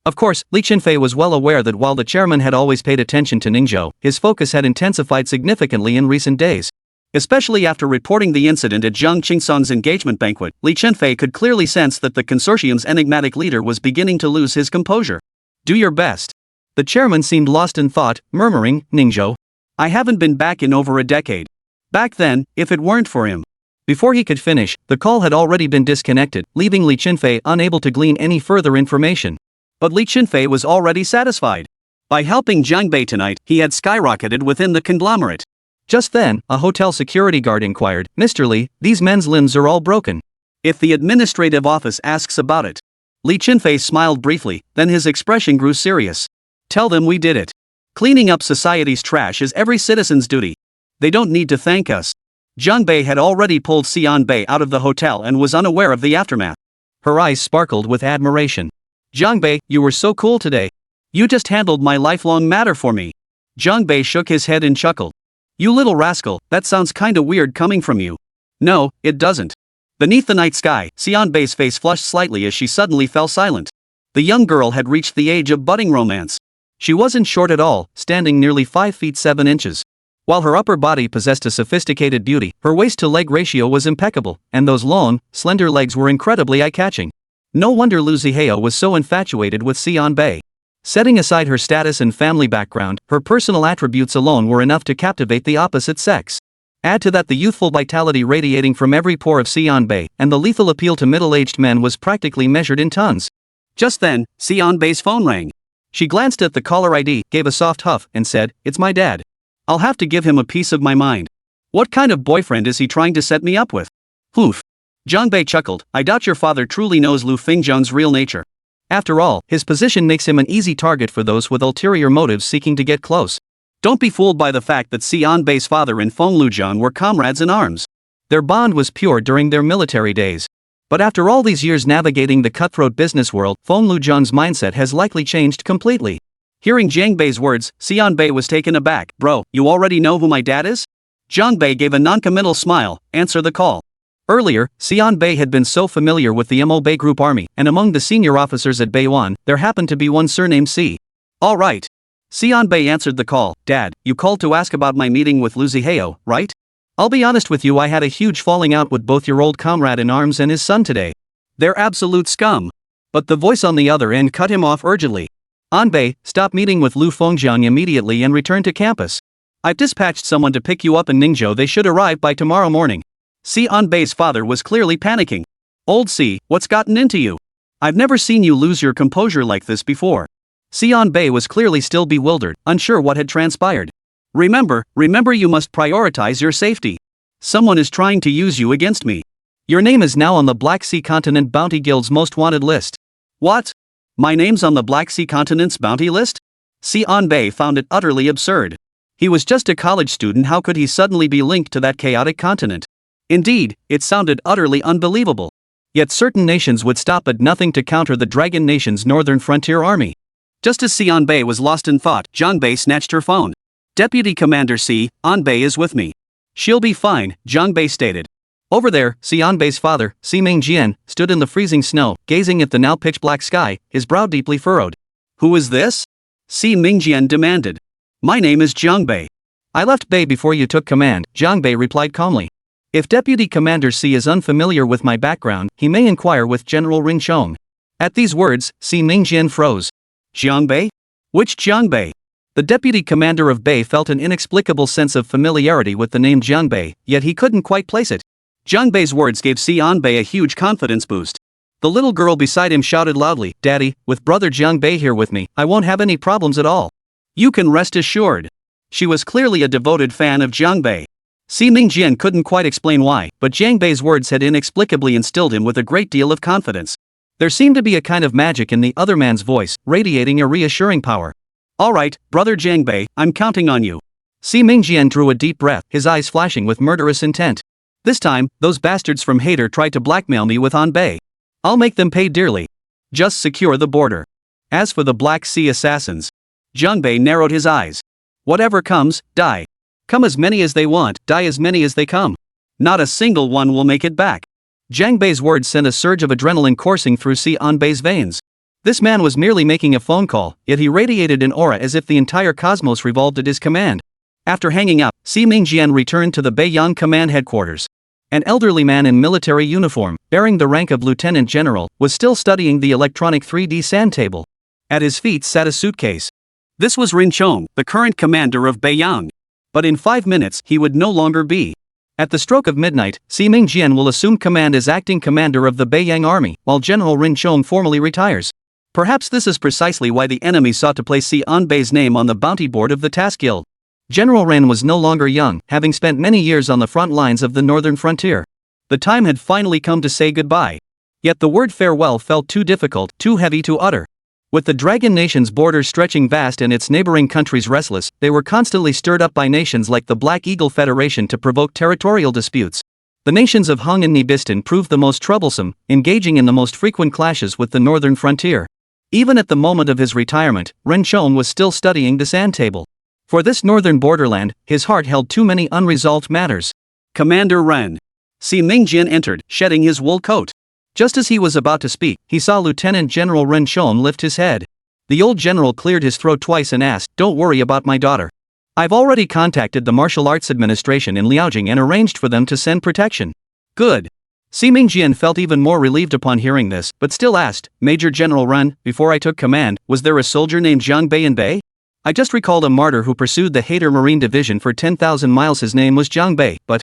Of course, Li Chenfei was well aware that while the chairman had always paid attention to Ningzhou, his focus had intensified significantly in recent days. Especially after reporting the incident at Zhang Qingsong's engagement banquet, Li Chenfei could clearly sense that the consortium's enigmatic leader was beginning to lose his composure. Do your best. The chairman seemed lost in thought, murmuring, Ningzhou. I haven't been back in over a decade. Back then, if it weren't for him. Before he could finish, the call had already been disconnected, leaving Li Chenfei unable to glean any further information. But Li Chenfei was already satisfied. By helping Jiangbei tonight, he had skyrocketed within the conglomerate. Just then, a hotel security guard inquired, Mr. Li, these men's limbs are all broken. If the administrative office asks about it. Li Chenfei smiled briefly, then his expression grew serious. Tell them we did it. Cleaning up society's trash is every citizen's duty. They don't need to thank us. Jiangbei had already pulled Xianbei out of the hotel and was unaware of the aftermath. Her eyes sparkled with admiration. Jiangbei, you were so cool today. You just handled my lifelong matter for me. Jiangbei shook his head and chuckled. You little rascal, that sounds kinda weird coming from you. No, it doesn't. Beneath the night sky, Xianbei's face flushed slightly as she suddenly fell silent. The young girl had reached the age of budding romance. She wasn't short at all, standing nearly 5 feet 7 inches. While her upper body possessed a sophisticated beauty, her waist-to-leg ratio was impeccable, and those long, slender legs were incredibly eye-catching. No wonder Lu Zihao was so infatuated with Xianbei. Setting aside her status and family background, her personal attributes alone were enough to captivate the opposite sex. Add to that the youthful vitality radiating from every pore of Xianbei, and the lethal appeal to middle-aged men was practically measured in tons. Just then, Xianbei's phone rang. She glanced at the caller ID, gave a soft huff, and said, It's my dad. I'll have to give him a piece of my mind. What kind of boyfriend is he trying to set me up with? Oof. Jiangbei chuckled, I doubt your father truly knows Lu Fengjiang's real nature. After all, his position makes him an easy target for those with ulterior motives seeking to get close. Don't be fooled by the fact that Xianbei's father and Feng Lujiang were comrades in arms. Their bond was pure during their military days. But after all these years navigating the cutthroat business world, Feng Lujiang's mindset has likely changed completely. Hearing Jiangbei's words, Xianbei was taken aback. Bro, you already know who my dad is? Jiangbei gave a non-committal smile, answer the call. Earlier, Xianbei had been so familiar with the Mo Bei Group army, and among the senior officers at Beiwan, there happened to be one surnamed Si. All right. Xianbei answered the call. Dad, you called to ask about my meeting with Lu Zihao, right? I'll be honest with you, I had a huge falling out with both your old comrade in arms and his son today. They're absolute scum. But the voice on the other end cut him off urgently. Anbei, stop meeting with Lu Fengjiang immediately and return to campus. I've dispatched someone to pick you up in Ningzhou. They should arrive by tomorrow morning. Si Anbei's father was clearly panicking. Old Si, what's gotten into you? I've never seen you lose your composure like this before. Si Anbei was clearly still bewildered, unsure what had transpired. Remember you must prioritize your safety. Someone is trying to use you against me. Your name is now on the Black Sea Continent Bounty Guild's most wanted list. What? My name's on the Black Sea Continent's bounty list? Si Anbei found it utterly absurd. He was just a college student, how could he suddenly be linked to that chaotic continent? Indeed, it sounded utterly unbelievable. Yet certain nations would stop at nothing to counter the Dragon Nation's northern frontier army. Just as Si Anbei was lost in thought, Zhang Bei snatched her phone. Deputy Commander Si Anbei is with me. She'll be fine, Zhang Bei stated. Over there, Si Anbei's father, Si Mingjian, stood in the freezing snow, gazing at the now pitch-black sky, his brow deeply furrowed. Who is this? Si Mingjian demanded. My name is Zhang Bei. I left Bei before you took command, Zhang Bei replied calmly. If Deputy Commander Si is unfamiliar with my background, he may inquire with General Rin Chong. At these words, Si Mingjian froze. Zhang Bei? Which Zhang Bei? The deputy commander of Bei felt an inexplicable sense of familiarity with the name Zhang Bei, yet he couldn't quite place it. Zhang Bei's words gave Si Anbei a huge confidence boost. The little girl beside him shouted loudly, Daddy, with brother Zhang Bei here with me, I won't have any problems at all. You can rest assured. She was clearly a devoted fan of Zhang Bei. Si Mingjian couldn't quite explain why, but Zhang Bei's words had inexplicably instilled him with a great deal of confidence. There seemed to be a kind of magic in the other man's voice, radiating a reassuring power. All right, brother Zhang Bei, I'm counting on you. Si Mingjian drew a deep breath, his eyes flashing with murderous intent. This time, those bastards from Hader tried to blackmail me with Anbei. I'll make them pay dearly. Just secure the border. As for the Black Sea assassins, Zhang Bei narrowed his eyes. Whatever comes, die. Come as many as they want, die as many as they come. Not a single one will make it back. Zhang Bei's words sent a surge of adrenaline coursing through Si Anbei's veins. This man was merely making a phone call, yet he radiated an aura as if the entire cosmos revolved at his command. After hanging up, Si Mingjian returned to the Beiyang Command headquarters. An elderly man in military uniform, bearing the rank of lieutenant general, was still studying the electronic 3D sand table. At his feet sat a suitcase. This was Rin Chong, the current commander of Beiyang. But in 5 minutes he would no longer be. At the stroke of midnight, Si Mingjian will assume command as acting commander of the Beiyang army, while General Rin Chong formally retires. Perhaps this is precisely why the enemy sought to place Si Anbei's name on the bounty board of the Task Guild. General Ren was no longer young, having spent many years on the front lines of the northern frontier. The time had finally come to say goodbye. Yet the word farewell felt too difficult, too heavy to utter. With the Dragon Nation's borders stretching vast and its neighboring countries restless, they were constantly stirred up by nations like the Black Eagle Federation to provoke territorial disputes. The nations of Hung and Nibistan proved the most troublesome, engaging in the most frequent clashes with the northern frontier. Even at the moment of his retirement, Ren Chong was still studying the sand table. For this northern borderland, his heart held too many unresolved matters. Commander Ren. Si Mingjian entered, shedding his wool coat. Just as he was about to speak, he saw Lieutenant General Ren Chong lift his head. The old general cleared his throat twice and asked, Don't worry about my daughter. I've already contacted the Martial Arts Administration in Liaojing and arranged for them to send protection. Good. Si Mingjian felt even more relieved upon hearing this, but still asked, Major General Ren, before I took command, was there a soldier named Zhang Bei in Bei? I just recalled a martyr who pursued the Hader Marine Division for 10,000 miles. His name was Zhang Bei, but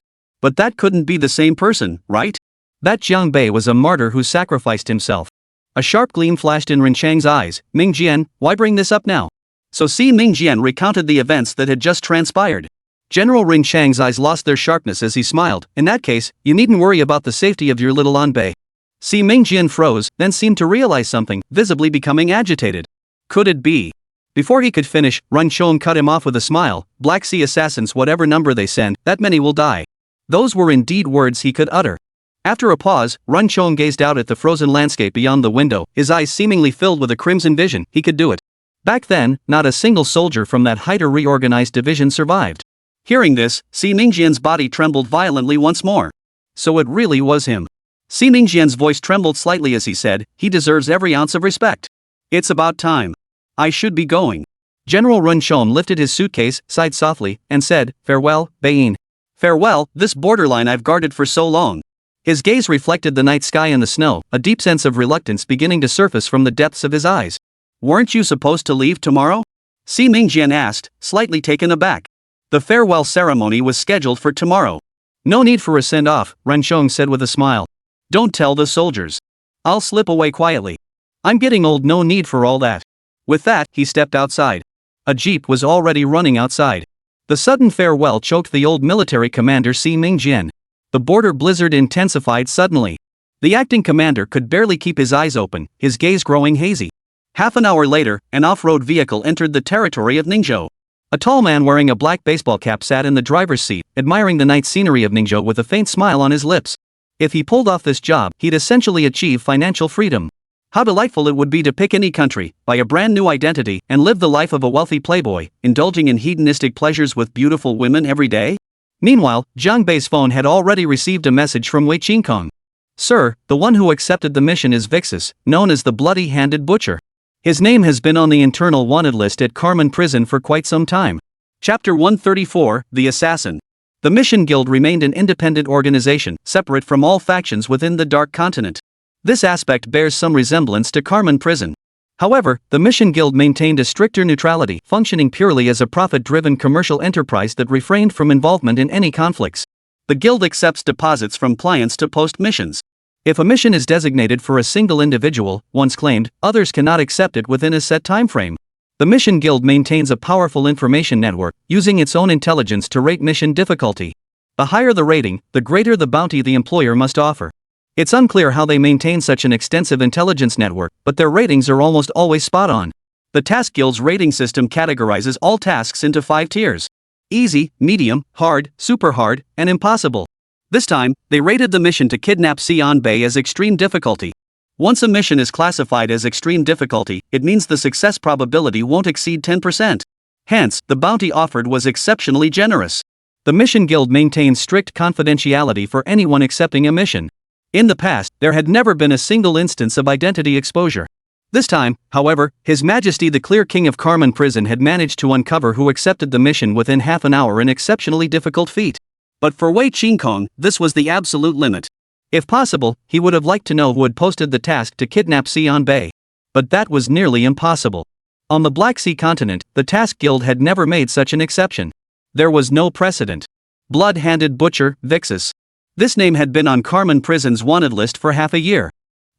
that couldn't be the same person, right? That Zhang Bei was a martyr who sacrificed himself. A sharp gleam flashed in Rin Chang's eyes. Mingjian, why bring this up now? So Si Mingjian recounted the events that had just transpired. General Rin Chang's eyes lost their sharpness as he smiled. In that case, you needn't worry about the safety of your little Anbei. Si Mingjian froze, then seemed to realize something, visibly becoming agitated. Could it be? Before he could finish, Ren Chong cut him off with a smile. Black Sea assassins, whatever number they send, that many will die. Those were indeed words he could utter. After a pause, Ren Chong gazed out at the frozen landscape beyond the window, his eyes seemingly filled with a crimson vision. He could do it. Back then, not a single soldier from that Hader reorganized division survived. Hearing this, Si Mingjian's body trembled violently once more. So it really was him. Si Mingjian's voice trembled slightly as he said, He deserves every ounce of respect. It's about time. I should be going. General Ren Chong lifted his suitcase, sighed softly, and said, Farewell, Beyin. Farewell, this borderline I've guarded for so long. His gaze reflected the night sky and the snow, a deep sense of reluctance beginning to surface from the depths of his eyes. Weren't you supposed to leave tomorrow? Si Mingjian asked, slightly taken aback. The farewell ceremony was scheduled for tomorrow. No need for a send-off, Ren Chong said with a smile. Don't tell the soldiers. I'll slip away quietly. I'm getting old, no need for all that. With that, he stepped outside. A jeep was already running outside. The sudden farewell choked the old military commander Si Mingjian. The border blizzard intensified suddenly. The acting commander could barely keep his eyes open, his gaze growing hazy. Half an hour later, an off-road vehicle entered the territory of Ningzhou. A tall man wearing a black baseball cap sat in the driver's seat, admiring the night scenery of Ningzhou with a faint smile on his lips. If he pulled off this job, he'd essentially achieve financial freedom. How delightful it would be to pick any country, buy a brand new identity, and live the life of a wealthy playboy, indulging in hedonistic pleasures with beautiful women every day? Meanwhile, Jiang Bei's phone had already received a message from Wei Qingkong. Sir, the one who accepted the mission is Vixus, known as the Bloody-Handed Butcher. His name has been on the internal wanted list at Carmen Prison for quite some time. Chapter 134, The Assassin. The Mission Guild remained an independent organization, separate from all factions within the Dark Continent. This aspect bears some resemblance to Carmen Prison. However, the Mission Guild maintained a stricter neutrality, functioning purely as a profit-driven commercial enterprise that refrained from involvement in any conflicts. The guild accepts deposits from clients to post missions. If a mission is designated for a single individual, once claimed, others cannot accept it within a set time frame. The Mission Guild maintains a powerful information network, using its own intelligence to rate mission difficulty. The higher the rating, the greater the bounty the employer must offer. It's unclear how they maintain such an extensive intelligence network, but their ratings are almost always spot on. The Task Guild's rating system categorizes all tasks into 5 tiers: easy, medium, hard, super hard, and impossible. This time, they rated the mission to kidnap Xian Bei as extreme difficulty. Once a mission is classified as extreme difficulty, it means the success probability won't exceed 10%. Hence, the bounty offered was exceptionally generous. The Mission Guild maintains strict confidentiality for anyone accepting a mission. In the past, there had never been a single instance of identity exposure. This time, however, His Majesty the Clear King of Carmen Prison had managed to uncover who accepted the mission within half an hour, an exceptionally difficult feat. But for Wei Qingkong, this was the absolute limit. If possible, he would have liked to know who had posted the task to kidnap Xian Bei. But that was nearly impossible. On the Black Sea continent, the Task Guild had never made such an exception. There was no precedent. Blood-handed butcher, Vixus. This name had been on Carmen Prison's wanted list for half a year.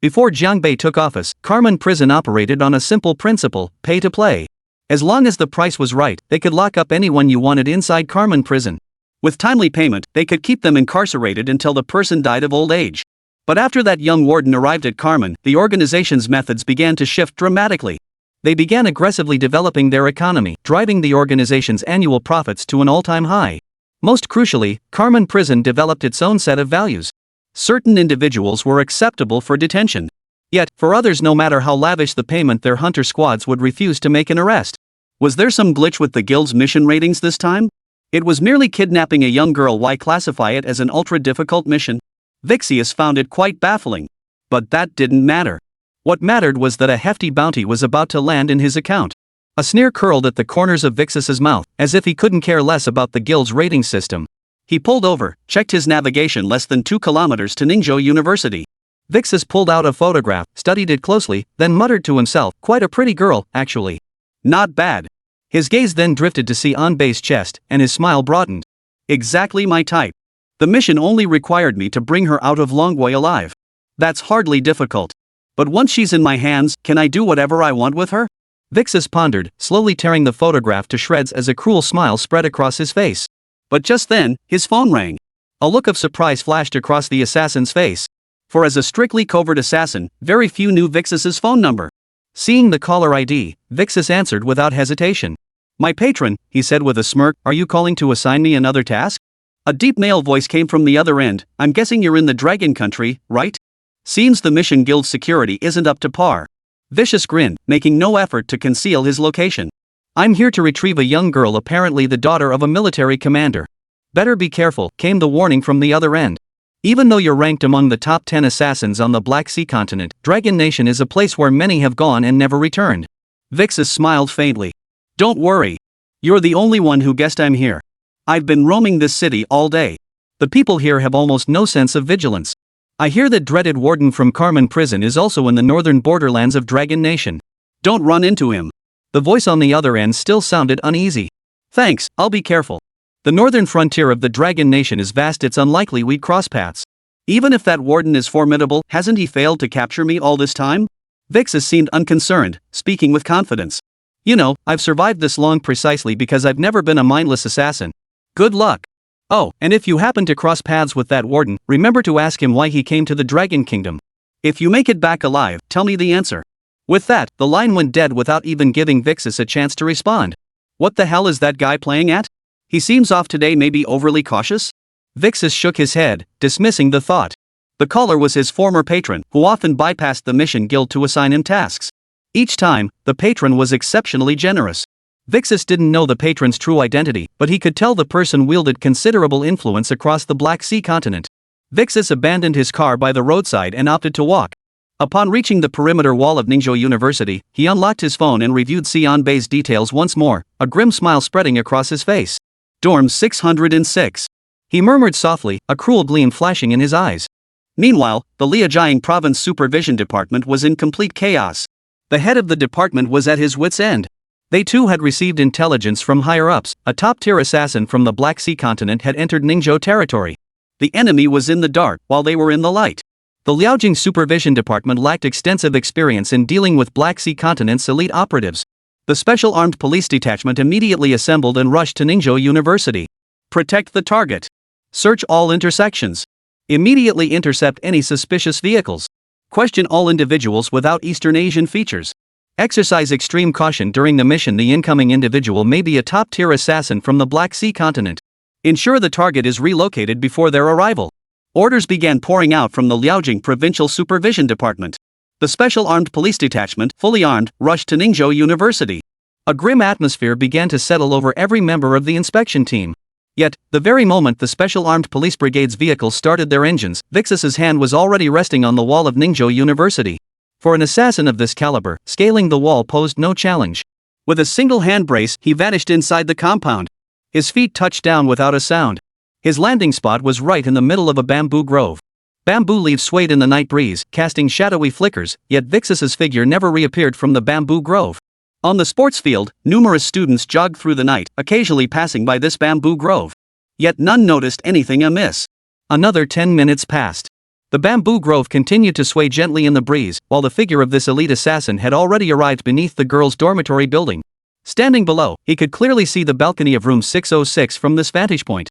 Before Jiang Bei took office, Carmen Prison operated on a simple principle: pay to play. As long as the price was right, they could lock up anyone you wanted inside Carmen Prison. With timely payment, they could keep them incarcerated until the person died of old age. But after that young warden arrived at Carmen, the organization's methods began to shift dramatically. They began aggressively developing their economy, driving the organization's annual profits to an all-time high. Most crucially, Carmen Prison developed its own set of values. Certain individuals were acceptable for detention. Yet, for others, no matter how lavish the payment, their hunter squads would refuse to make an arrest. Was there some glitch with the guild's mission ratings this time? It was merely kidnapping a young girl. Why classify it as an ultra-difficult mission? Vixus found it quite baffling. But that didn't matter. What mattered was that a hefty bounty was about to land in his account. A sneer curled at the corners of Vixus's mouth, as if he couldn't care less about the guild's rating system. He pulled over, checked his navigation: less than 2 kilometers to Ningzhou University. Vixus pulled out a photograph, studied it closely, then muttered to himself, "Quite a pretty girl, actually. Not bad." His gaze then drifted to Xian Bei's chest, and his smile broadened. Exactly my type. The mission only required me to bring her out of Longwei alive. That's hardly difficult. But once she's in my hands, can I do whatever I want with her? Vixus pondered, slowly tearing the photograph to shreds as a cruel smile spread across his face. But just then, his phone rang. A look of surprise flashed across the assassin's face. For as a strictly covert assassin, very few knew Vixus's phone number. Seeing the caller ID, Vixus answered without hesitation. "My patron," he said with a smirk, "are you calling to assign me another task?" A deep male voice came from the other end. "I'm guessing you're in the Dragon Country, right? Seems the Mission Guild's security isn't up to par." Vicious grinned, making no effort to conceal his location. "I'm here to retrieve a young girl, apparently the daughter of a military commander. Better be careful," came the warning from the other end. "Even though you're ranked among the top 10 assassins on the Black Sea continent, Dragon Nation is a place where many have gone and never returned." Vixus smiled faintly. "Don't worry. You're the only one who guessed I'm here. I've been roaming this city all day. The people here have almost no sense of vigilance. I hear that dreaded warden from Carmen Prison is also in the northern borderlands of Dragon Nation. Don't run into him." The voice on the other end still sounded uneasy. "Thanks, I'll be careful. The northern frontier of the Dragon Nation is vast. It's unlikely we'd cross paths. Even if that warden is formidable, hasn't he failed to capture me all this time?" Vixus seemed unconcerned, speaking with confidence. "You know, I've survived this long precisely because I've never been a mindless assassin. Good luck. Oh, and if you happen to cross paths with that warden, remember to ask him why he came to the Dragon Kingdom. If you make it back alive, tell me the answer." With that, the line went dead without even giving Vixus a chance to respond. What the hell is that guy playing at? He seems off today, maybe overly cautious? Vixus shook his head, dismissing the thought. The caller was his former patron, who often bypassed the mission guild to assign him tasks. Each time, the patron was exceptionally generous. Vixis didn't know the patron's true identity, but he could tell the person wielded considerable influence across the Black Sea continent. Vixis abandoned his car by the roadside and opted to walk. Upon reaching the perimeter wall of Ningzhou University, he unlocked his phone and reviewed Xi'an Bei's details once more, a grim smile spreading across his face. Dorm 606. He murmured softly, a cruel gleam flashing in his eyes. Meanwhile, the Liaojiang Province Supervision Department was in complete chaos. The head of the department was at his wits' end. They too had received intelligence from higher-ups. A top-tier assassin from the Black Sea continent had entered Ningzhou territory. The enemy was in the dark, while they were in the light. The Liaojiang Supervision Department lacked extensive experience in dealing with Black Sea continent's elite operatives. The Special Armed Police Detachment immediately assembled and rushed to Ningzhou University. Protect the target. Search all intersections. Immediately intercept any suspicious vehicles. Question all individuals without Eastern Asian features. Exercise extreme caution during the mission. The incoming individual may be a top-tier assassin from the Black Sea continent. Ensure the target is relocated before their arrival. Orders began pouring out from the Liaojiang Provincial Supervision Department. The Special Armed Police Detachment, fully armed, rushed to Ningzhou University. A grim atmosphere began to settle over every member of the inspection team. Yet, the very moment the Special Armed Police Brigade's vehicles started their engines, Vixis's hand was already resting on the wall of Ningzhou University. For an assassin of this caliber, scaling the wall posed no challenge. With a single hand brace, he vanished inside the compound. His feet touched down without a sound. His landing spot was right in the middle of a bamboo grove. Bamboo leaves swayed in the night breeze, casting shadowy flickers, yet Vixis's figure never reappeared from the bamboo grove. On the sports field, numerous students jogged through the night, occasionally passing by this bamboo grove. Yet none noticed anything amiss. Another 10 minutes passed. The bamboo grove continued to sway gently in the breeze, while the figure of this elite assassin had already arrived beneath the girls' dormitory building. Standing below, he could clearly see the balcony of room 606 from this vantage point.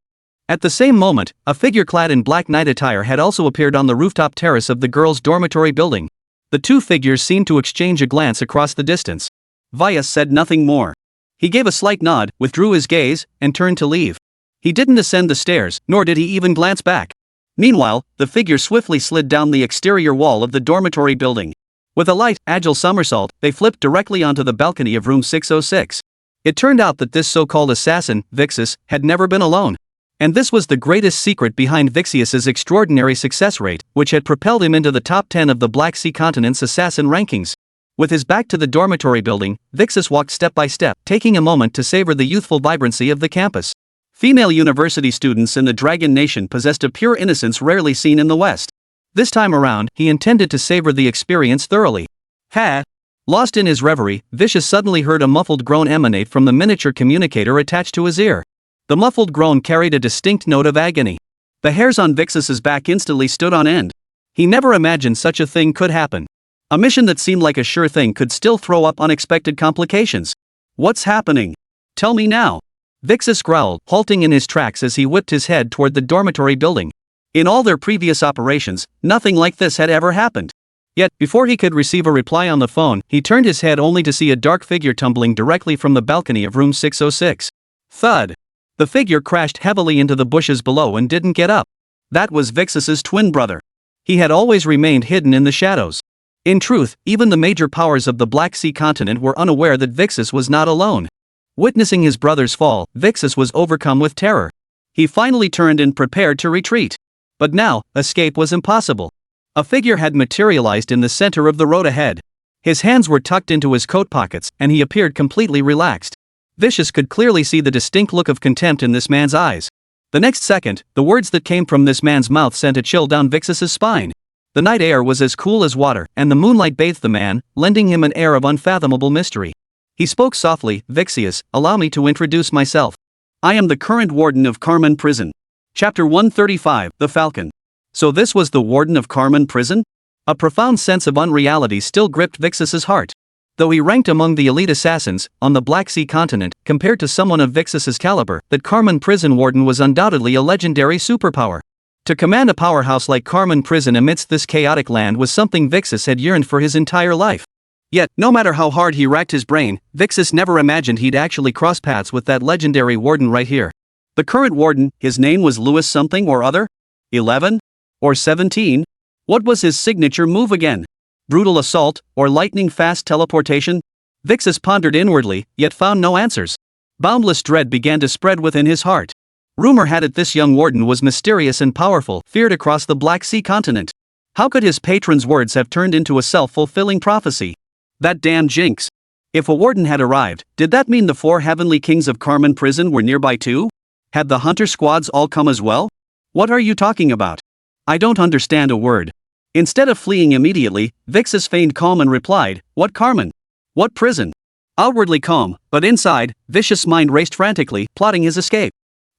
At the same moment, a figure clad in black night attire had also appeared on the rooftop terrace of the girls' dormitory building. The two figures seemed to exchange a glance across the distance. Vyas said nothing more. He gave a slight nod, withdrew his gaze, and turned to leave. He didn't ascend the stairs, nor did he even glance back. Meanwhile, the figure swiftly slid down the exterior wall of the dormitory building. With a light, agile somersault, they flipped directly onto the balcony of room 606. It turned out that this so-called assassin, Vixis, had never been alone. And this was the greatest secret behind Vixius's extraordinary success rate, which had propelled him into the top 10 of the Black Sea continent's assassin rankings. With his back to the dormitory building, Vixis walked step by step, taking a moment to savor the youthful vibrancy of the campus. Female university students in the Dragon Nation possessed a pure innocence rarely seen in the West. This time around, he intended to savor the experience thoroughly. Ha! Lost in his reverie, Vicious suddenly heard a muffled groan emanate from the miniature communicator attached to his ear. The muffled groan carried a distinct note of agony. The hairs on Vixis's back instantly stood on end. He never imagined such a thing could happen. A mission that seemed like a sure thing could still throw up unexpected complications. What's happening? Tell me now. Vixis growled, halting in his tracks as he whipped his head toward the dormitory building. In all their previous operations, nothing like this had ever happened. Yet, before he could receive a reply on the phone, he turned his head only to see a dark figure tumbling directly from the balcony of room 606. Thud! The figure crashed heavily into the bushes below and didn't get up. That was Vixis's twin brother. He had always remained hidden in the shadows. In truth, even the major powers of the Black Sea continent were unaware that Vixis was not alone. Witnessing his brother's fall, Vixis was overcome with terror. He finally turned and prepared to retreat. But now, escape was impossible. A figure had materialized in the center of the road ahead. His hands were tucked into his coat pockets, and he appeared completely relaxed. Vicious could clearly see the distinct look of contempt in this man's eyes. The next second, the words that came from this man's mouth sent a chill down Vixis's spine. The night air was as cool as water, and the moonlight bathed the man, lending him an air of unfathomable mystery. He spoke softly, Vixius, allow me to introduce myself. I am the current warden of Carmen Prison. Chapter 135, The Falcon. So this was the warden of Carmen Prison? A profound sense of unreality still gripped Vixis's heart. Though he ranked among the elite assassins on the Black Sea continent, compared to someone of Vixis's caliber, that Carmen Prison warden was undoubtedly a legendary superpower. To command a powerhouse like Carmen Prison amidst this chaotic land was something Vixis had yearned for his entire life. Yet, no matter how hard he racked his brain, Vixis never imagined he'd actually cross paths with that legendary warden right here. The current warden, his name was Louis something or other? 11? Or 17? What was his signature move again? Brutal assault, or lightning-fast teleportation? Vixus pondered inwardly, yet found no answers. Boundless dread began to spread within his heart. Rumor had it this young warden was mysterious and powerful, feared across the Black Sea continent. How could his patron's words have turned into a self-fulfilling prophecy? That damn jinx. If a warden had arrived, did that mean the 4 heavenly kings of Carmen prison were nearby too? Had the hunter squads all come as well? What are you talking about? I don't understand a word. Instead of fleeing immediately, Vixus feigned calm and replied, "What Carmen? What prison?" Outwardly calm, but inside, Vicious' mind raced frantically, plotting his escape.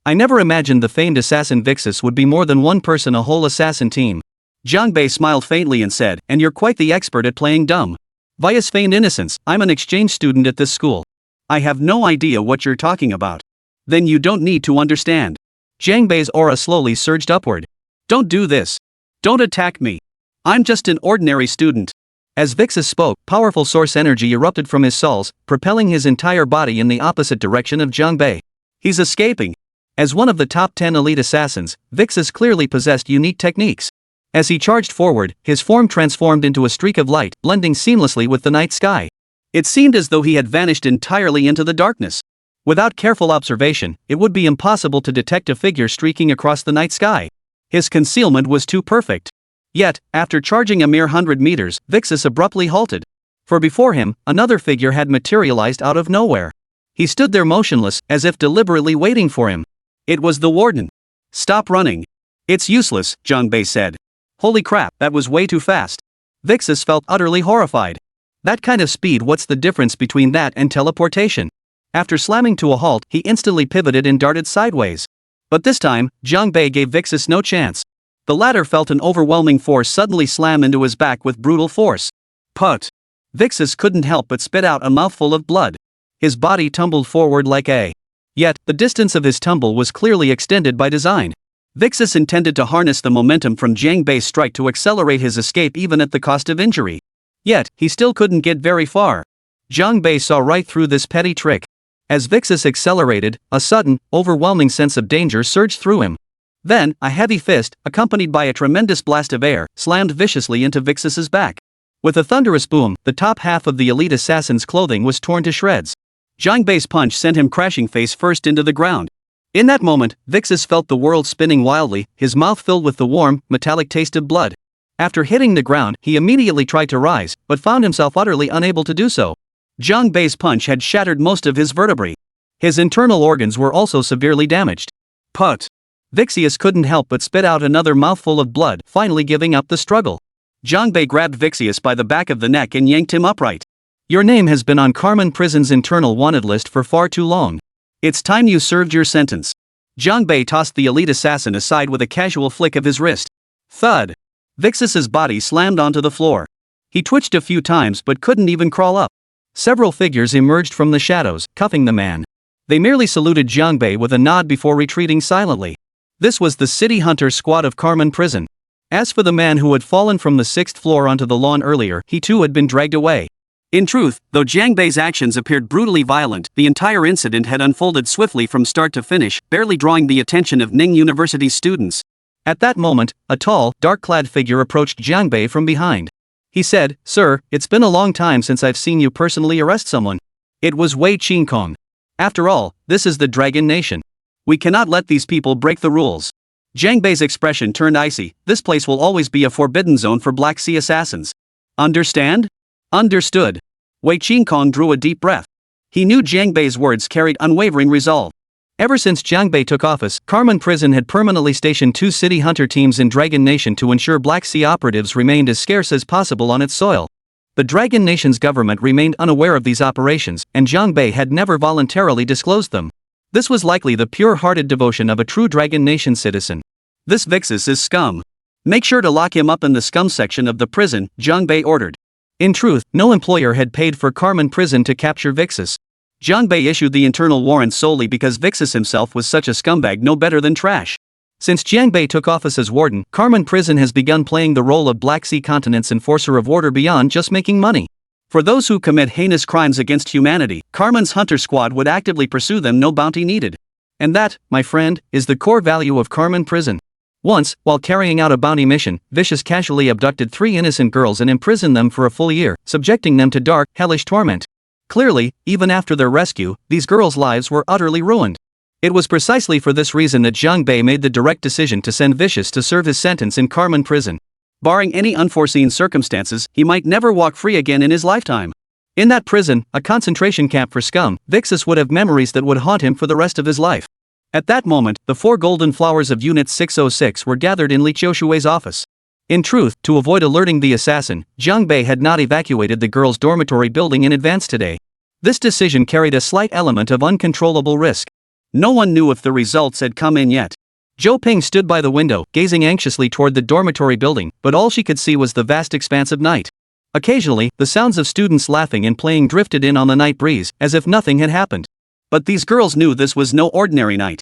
I never imagined the famed assassin Vixus would be more than one person, a whole assassin team. Jiang Bei smiled faintly and said, "And you're quite the expert at playing dumb." Vias feigned innocence, "I'm an exchange student at this school. I have no idea what you're talking about." "Then you don't need to understand." Jiang Bei's aura slowly surged upward. "Don't do this. Don't attack me. I'm just an ordinary student." As Vixus spoke, powerful source energy erupted from his soles, propelling his entire body in the opposite direction of Jiang Bei. He's escaping. As one of the top 10 elite assassins, Vixus clearly possessed unique techniques. As he charged forward, his form transformed into a streak of light, blending seamlessly with the night sky. It seemed as though he had vanished entirely into the darkness. Without careful observation, it would be impossible to detect a figure streaking across the night sky. His concealment was too perfect. Yet, after charging a mere 100 meters, Vixus abruptly halted. For before him, another figure had materialized out of nowhere. He stood there motionless, as if deliberately waiting for him. It was the warden. "Stop running. It's useless," Jiang Bei said. "Holy crap, that was way too fast." Vixus felt utterly horrified. That kind of speed, what's the difference between that and teleportation? After slamming to a halt, he instantly pivoted and darted sideways. But this time, Jiang Bei gave Vixus no chance. The latter felt an overwhelming force suddenly slam into his back with brutal force. Put! Vixus couldn't help but spit out a mouthful of blood. His body tumbled forward like a. Yet, the distance of his tumble was clearly extended by design. Vixus intended to harness the momentum from Jiang Bei's strike to accelerate his escape even at the cost of injury. Yet, he still couldn't get very far. Jiang Bei saw right through this petty trick. As Vixus accelerated, a sudden, overwhelming sense of danger surged through him. Then, a heavy fist, accompanied by a tremendous blast of air, slammed viciously into Vixus's back. With a thunderous boom, the top half of the elite assassin's clothing was torn to shreds. Jiang Bei's punch sent him crashing face first into the ground. In that moment, Vixus felt the world spinning wildly, his mouth filled with the warm, metallic taste of blood. After hitting the ground, he immediately tried to rise, but found himself utterly unable to do so. Jiang Bei's punch had shattered most of his vertebrae. His internal organs were also severely damaged. Put! Vixus couldn't help but spit out another mouthful of blood, finally giving up the struggle. Jiang Bei grabbed Vixus by the back of the neck and yanked him upright. "Your name has been on Carmen Prison's internal wanted list for far too long. It's time you served your sentence." Jiang Bei tossed the elite assassin aside with a casual flick of his wrist. Thud! Vixus's body slammed onto the floor. He twitched a few times but couldn't even crawl up. Several figures emerged from the shadows, cuffing the man. They merely saluted Jiang Bei with a nod before retreating silently. This was the city hunter squad of Carmen Prison. As for the man who had fallen from the 6th floor onto the lawn earlier, he too had been dragged away. In truth, though Jiang Bei's actions appeared brutally violent, the entire incident had unfolded swiftly from start to finish, barely drawing the attention of Ning University's students. At that moment, a tall, dark-clad figure approached Jiang Bei from behind. He said, "Sir, it's been a long time since I've seen you personally arrest someone." It was Wei Qingkong. "After all, this is the Dragon Nation. We cannot let these people break the rules." Jiang Bei's expression turned icy. "This place will always be a forbidden zone for Black Sea assassins. Understand?" "Understood." Wei Qingkong drew a deep breath. He knew Jiang Bei's words carried unwavering resolve. Ever since Jiang Bei took office, Carmen Prison had permanently stationed 2 city hunter teams in Dragon Nation to ensure Black Sea operatives remained as scarce as possible on its soil. The Dragon Nation's government remained unaware of these operations, and Jiang Bei had never voluntarily disclosed them. This was likely the pure-hearted devotion of a true Dragon Nation citizen. "This Vixus is scum. Make sure to lock him up in the scum section of the prison," Jiang Bei ordered. In truth, no employer had paid for Carmen Prison to capture Vixus. Jiang Bei issued the internal warrant solely because Vixus himself was such a scumbag, no better than trash. Since Jiang Bei took office as warden, Carmen Prison has begun playing the role of Black Sea Continent's enforcer of order beyond just making money. For those who commit heinous crimes against humanity, Carmen's hunter squad would actively pursue them, no bounty needed. And that, my friend, is the core value of Carmen Prison. Once, while carrying out a bounty mission, Vicious casually abducted 3 innocent girls and imprisoned them for a full year, subjecting them to dark, hellish torment. Clearly, even after their rescue, these girls' lives were utterly ruined. It was precisely for this reason that Jiang Bei made the direct decision to send Vicious to serve his sentence in Carmen prison. Barring any unforeseen circumstances, he might never walk free again in his lifetime. In that prison, a concentration camp for scum, Vicious would have memories that would haunt him for the rest of his life. At that moment, the 4 golden flowers of Unit 606 were gathered in Li Qiushui's office. In truth, to avoid alerting the assassin, Jiang Bei had not evacuated the girls' dormitory building in advance today. This decision carried a slight element of uncontrollable risk. No one knew if the results had come in yet. Zhou Ping stood by the window, gazing anxiously toward the dormitory building, but all she could see was the vast expanse of night. Occasionally, the sounds of students laughing and playing drifted in on the night breeze, as if nothing had happened. But these girls knew this was no ordinary night.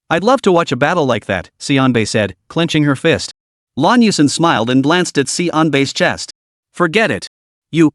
"I'd love to watch a battle like that," Xianbei said, clenching her fist. Lan Yusen smiled and glanced at Xianbei's chest. "Forget it.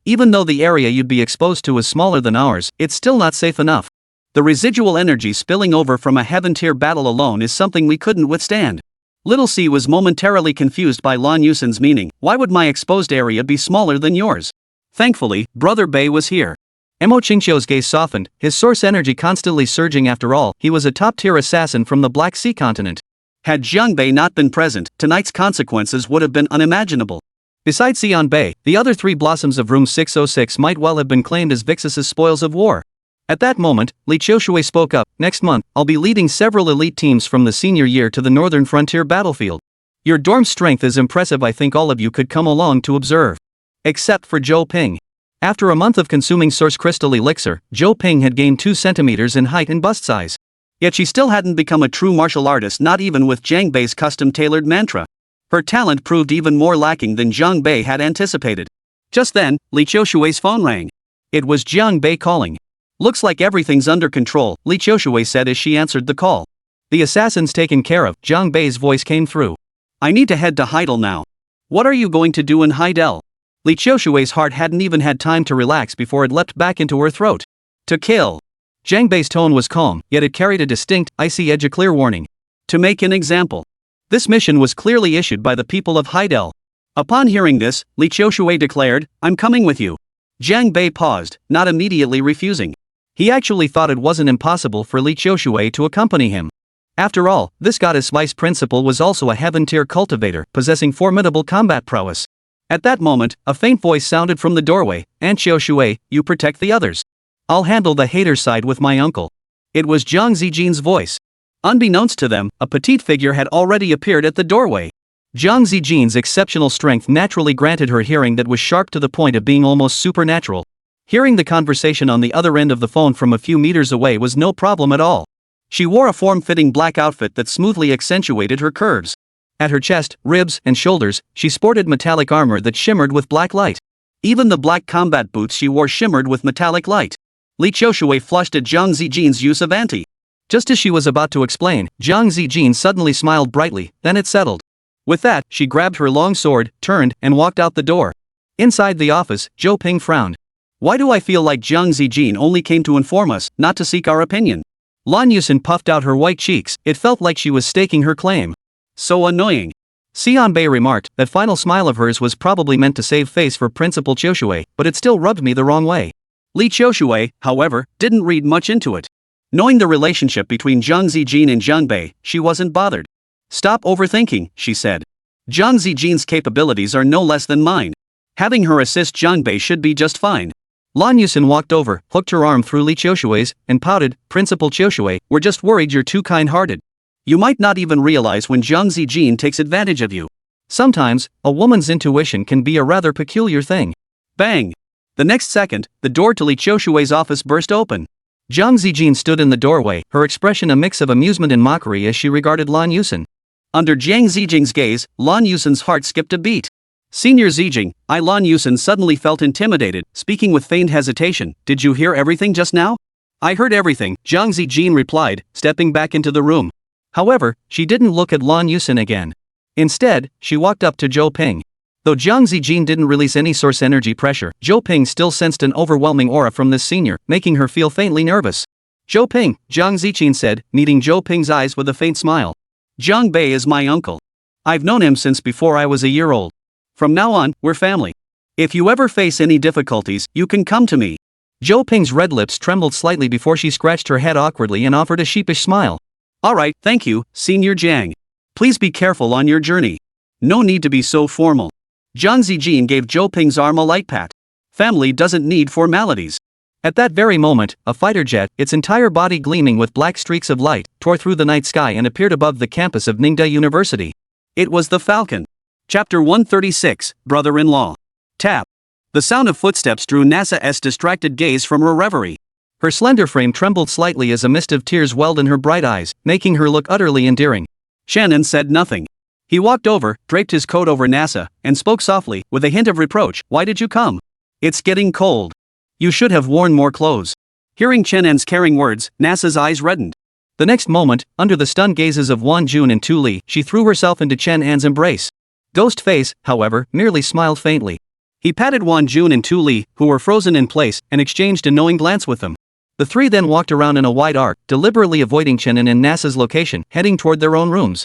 Even though the area you'd be exposed to is smaller than ours, it's still not safe enough. The residual energy spilling over from a heaven-tier battle alone is something we couldn't withstand." Little C was momentarily confused by Lan Yusen's meaning. "Why would my exposed area be smaller than yours?" Thankfully, Brother Bei was here. Mo Qingqiu's gaze softened, his source energy constantly surging. After all, he was a top-tier assassin from the Black Sea continent. Had Jiang Bei not been present, tonight's consequences would have been unimaginable. Besides Xian Bei, the other 3 blossoms of Room 606 might well have been claimed as Vixus's spoils of war. At that moment, Li Qiushui spoke up. "Next month, I'll be leading several elite teams from the senior year to the northern frontier battlefield. Your dorm strength is impressive. I think all of you could come along to observe." Except for Zhou Ping. After a month of consuming source crystal elixir, Zhou Ping had gained 2 centimeters in height and bust size. Yet she still hadn't become a true martial artist, not even with Jiang Bei's custom-tailored mantra. Her talent proved even more lacking than Jiang Bei had anticipated. Just then, Li Qiushui's phone rang. It was Jiang Bei calling. "Looks like everything's under control," Li Qiushui said as she answered the call. "The assassin's taken care of," Jiang Bei's voice came through. "I need to head to Heidel now." "What are you going to do in Heidel?" Li Qiushui's heart hadn't even had time to relax before it leapt back into her throat. "To kill." Jiang Bei's tone was calm, yet it carried a distinct, icy edge, a clear warning. "To make an example." This mission was clearly issued by the people of Heidel. Upon hearing this, Li Qiushui declared, "I'm coming with you." Jiang Bei paused, not immediately refusing. He actually thought it wasn't impossible for Li Qiushui to accompany him. After all, this goddess vice principal was also a heaven-tier cultivator, possessing formidable combat prowess. At that moment, a faint voice sounded from the doorway. "Aunt Qiushui, you protect the others. I'll handle the hater side with my uncle." It was Jiang Zijin's voice. Unbeknownst to them, a petite figure had already appeared at the doorway. Jiang Zijin's exceptional strength naturally granted her hearing that was sharp to the point of being almost supernatural. Hearing the conversation on the other end of the phone from a few meters away was no problem at all. She wore a form-fitting black outfit that smoothly accentuated her curves. At her chest, ribs, and shoulders, she sported metallic armor that shimmered with black light. Even the black combat boots she wore shimmered with metallic light. Li Qiushui flushed at Jiang Zijin's use of anti. Just as she was about to explain, Jiang Zijin suddenly smiled brightly, then it settled. With that, she grabbed her long sword, turned, and walked out the door. Inside the office, Zhou Ping frowned. "Why do I feel like Jiang Zijin only came to inform us, not to seek our opinion?" Lan Yusen puffed out her white cheeks. It felt like she was staking her claim. "So annoying." Xianbei remarked. That final smile of hers was probably meant to save face for Principal Qiushui, but it still rubbed me the wrong way. Li Qiushui, however, didn't read much into it. Knowing the relationship between Jiang Zijin and Jiang Bei, she wasn't bothered. "Stop overthinking," she said. "Jiang Zijin's capabilities are no less than mine. Having her assist Jiang Bei should be just fine." Lan Yusen walked over, hooked her arm through Li Qiushui's, and pouted. "Principal Qiushui, we're just worried you're too kind-hearted. You might not even realize when Jiang Zijin takes advantage of you. Sometimes, a woman's intuition can be a rather peculiar thing." Bang! The next second, the door to Li Qiushui's office burst open. Jiang Zijin stood in the doorway, her expression a mix of amusement and mockery as she regarded Lan Yusen. Under Jiang Zijing's gaze, Lan Yusen's heart skipped a beat. "Senior Zijing," Lan Yusen suddenly felt intimidated, speaking with feigned hesitation. "Did you hear everything just now?" "I heard everything," Jiang Zijin replied, stepping back into the room. However, she didn't look at Lan Yusen again. Instead, she walked up to Zhou Ping. Though Jiang Zijin didn't release any source energy pressure, Zhou Ping still sensed an overwhelming aura from this senior, making her feel faintly nervous. "Zhou Ping," Jiang Zijin said, meeting Zhou Ping's eyes with a faint smile. "Jiang Bei is my uncle. I've known him since before I was a year old. From now on, we're family. If you ever face any difficulties, you can come to me. Zhou Ping's red lips trembled slightly before she scratched her head awkwardly and offered a sheepish smile. Alright, thank you, Senior Jiang. Please be careful on your journey. No need to be so formal. Zhang Zijin gave Zhou Ping's arm a light pat. Family doesn't need formalities. At that very moment, a fighter jet, its entire body gleaming with black streaks of light, tore through the night sky and appeared above the campus of Ningde University. It was the Falcon. Chapter 136, Brother-in-Law. Tap. The sound of footsteps drew Nasa's distracted gaze from her reverie. Her slender frame trembled slightly as a mist of tears welled in her bright eyes, making her look utterly endearing. Shannon said nothing. He walked over, draped his coat over Nasa, and spoke softly, with a hint of reproach, "Why did you come? It's getting cold. You should have worn more clothes." Hearing Shannon's caring words, Nasa's eyes reddened. The next moment, under the stunned gazes of Wan Jun and Tu Li, she threw herself into Chen An's embrace. Ghost Face, however, merely smiled faintly. He patted Wan Jun and Tu Li, who were frozen in place, and exchanged a knowing glance with them. The three then walked around in a wide arc, deliberately avoiding Shannon and Nasa's location, heading toward their own rooms.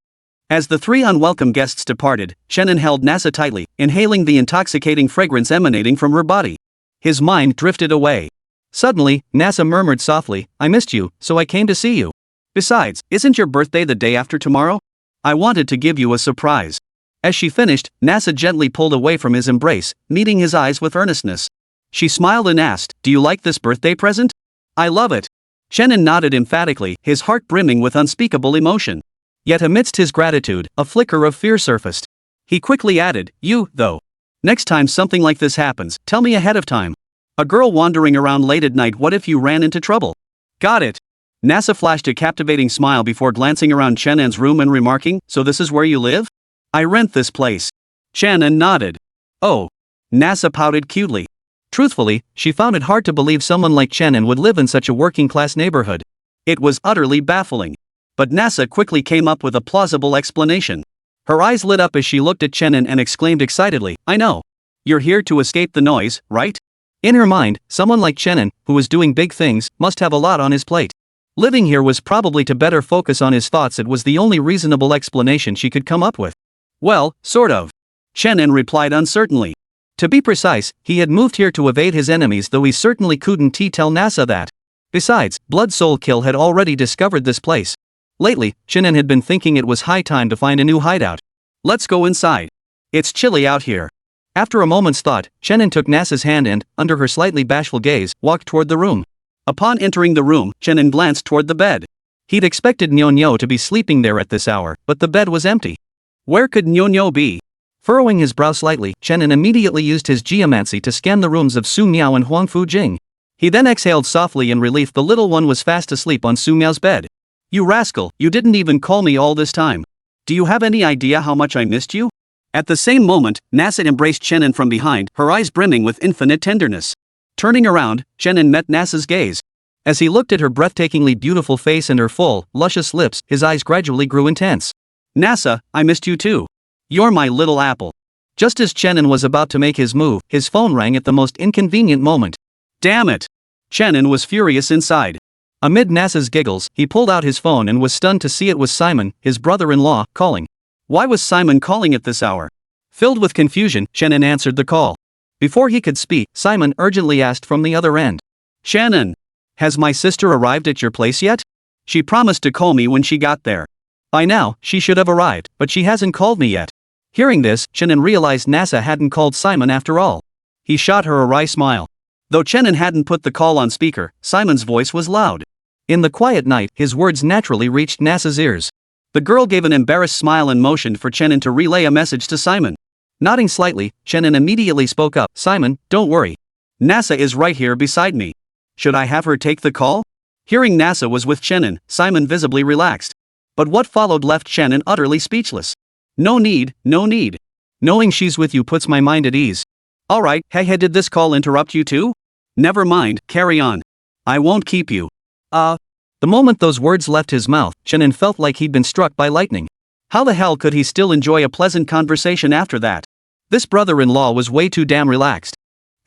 As the three unwelcome guests departed, Shannon held Nasa tightly, inhaling the intoxicating fragrance emanating from her body. His mind drifted away. Suddenly, Nasa murmured softly, "I missed you, so I came to see you. Besides, isn't your birthday the day after tomorrow? I wanted to give you a surprise." As she finished, Nasa gently pulled away from his embrace, meeting his eyes with earnestness. She smiled and asked, "Do you like this birthday present?" "I love it." Shannon nodded emphatically, his heart brimming with unspeakable emotion. Yet amidst his gratitude, a flicker of fear surfaced. He quickly added, "You, though. Next time something like this happens, tell me ahead of time. A girl wandering around late at night, what if you ran into trouble?" "Got it." Nasa flashed a captivating smile before glancing around Shannon's room and remarking, "So this is where you live?" "I rent this place." Shannon nodded. "Oh." Nasa pouted cutely. Truthfully, she found it hard to believe someone like Shannon would live in such a working-class neighborhood. It was utterly baffling. But Nasa quickly came up with a plausible explanation. Her eyes lit up as she looked at Shannon and exclaimed excitedly, "I know. You're here to escape the noise, right?" In her mind, someone like Shannon, who was doing big things, must have a lot on his plate. Living here was probably to better focus on his thoughts. It was the only reasonable explanation she could come up with. "Well, sort of." Shannon replied uncertainly. To be precise, he had moved here to evade his enemies, though he certainly couldn't tell Nasa that. Besides, Blood Soul Kill had already discovered this place. Lately, Shannon had been thinking it was high time to find a new hideout. "Let's go inside. It's chilly out here." After a moment's thought, Shannon took Nasa's hand and, under her slightly bashful gaze, walked toward the room. Upon entering the room, Shannon glanced toward the bed. He'd expected Nyo to be sleeping there at this hour, but the bed was empty. Where could Nyo be? Furrowing his brow slightly, Shannon immediately used his geomancy to scan the rooms of Su Miao and Huang Fu Jing. He then exhaled softly in relief. The little one was fast asleep on Su Miao's bed. "You rascal, you didn't even call me all this time. Do you have any idea how much I missed you?" At the same moment, Nasa embraced Shannon from behind, her eyes brimming with infinite tenderness. Turning around, Shannon met Nasa's gaze. As he looked at her breathtakingly beautiful face and her full, luscious lips, his eyes gradually grew intense. "Nasa, I missed you too. You're my little apple." Just as Shannon was about to make his move, his phone rang at the most inconvenient moment. Damn it! Shannon was furious inside. Amid Nasa's giggles, he pulled out his phone and was stunned to see it was Simon, his brother-in-law, calling. Why was Simon calling at this hour? Filled with confusion, Shannon answered the call. Before he could speak, Simon urgently asked from the other end. "Shannon, has my sister arrived at your place yet? She promised to call me when she got there. By now, she should have arrived, but she hasn't called me yet." Hearing this, Shannon realized Nasa hadn't called Simon after all. He shot her a wry smile. Though Shannon hadn't put the call on speaker, Simon's voice was loud. In the quiet night, his words naturally reached Nasa's ears. The girl gave an embarrassed smile and motioned for Shannon to relay a message to Simon. Nodding slightly, Shannon immediately spoke up. "Simon, don't worry. Nasa is right here beside me. Should I have her take the call?" Hearing Nasa was with Shannon, Simon visibly relaxed. But what followed left Shannon utterly speechless. No need. Knowing she's with you puts my mind at ease." "Alright, hey, did this call interrupt you too?" "Never mind, carry on. I won't keep you." The moment those words left his mouth, Shannon felt like he'd been struck by lightning. How the hell could he still enjoy a pleasant conversation after that? This brother-in-law was way too damn relaxed.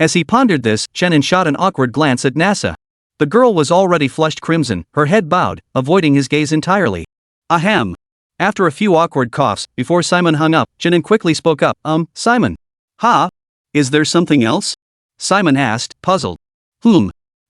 As he pondered this, Shannon shot an awkward glance at Nasa. The girl was already flushed crimson, her head bowed, avoiding his gaze entirely. Ahem. After a few awkward coughs, before Simon hung up, Jinan quickly spoke up. Simon. Ha? Is there something else? Simon asked, puzzled.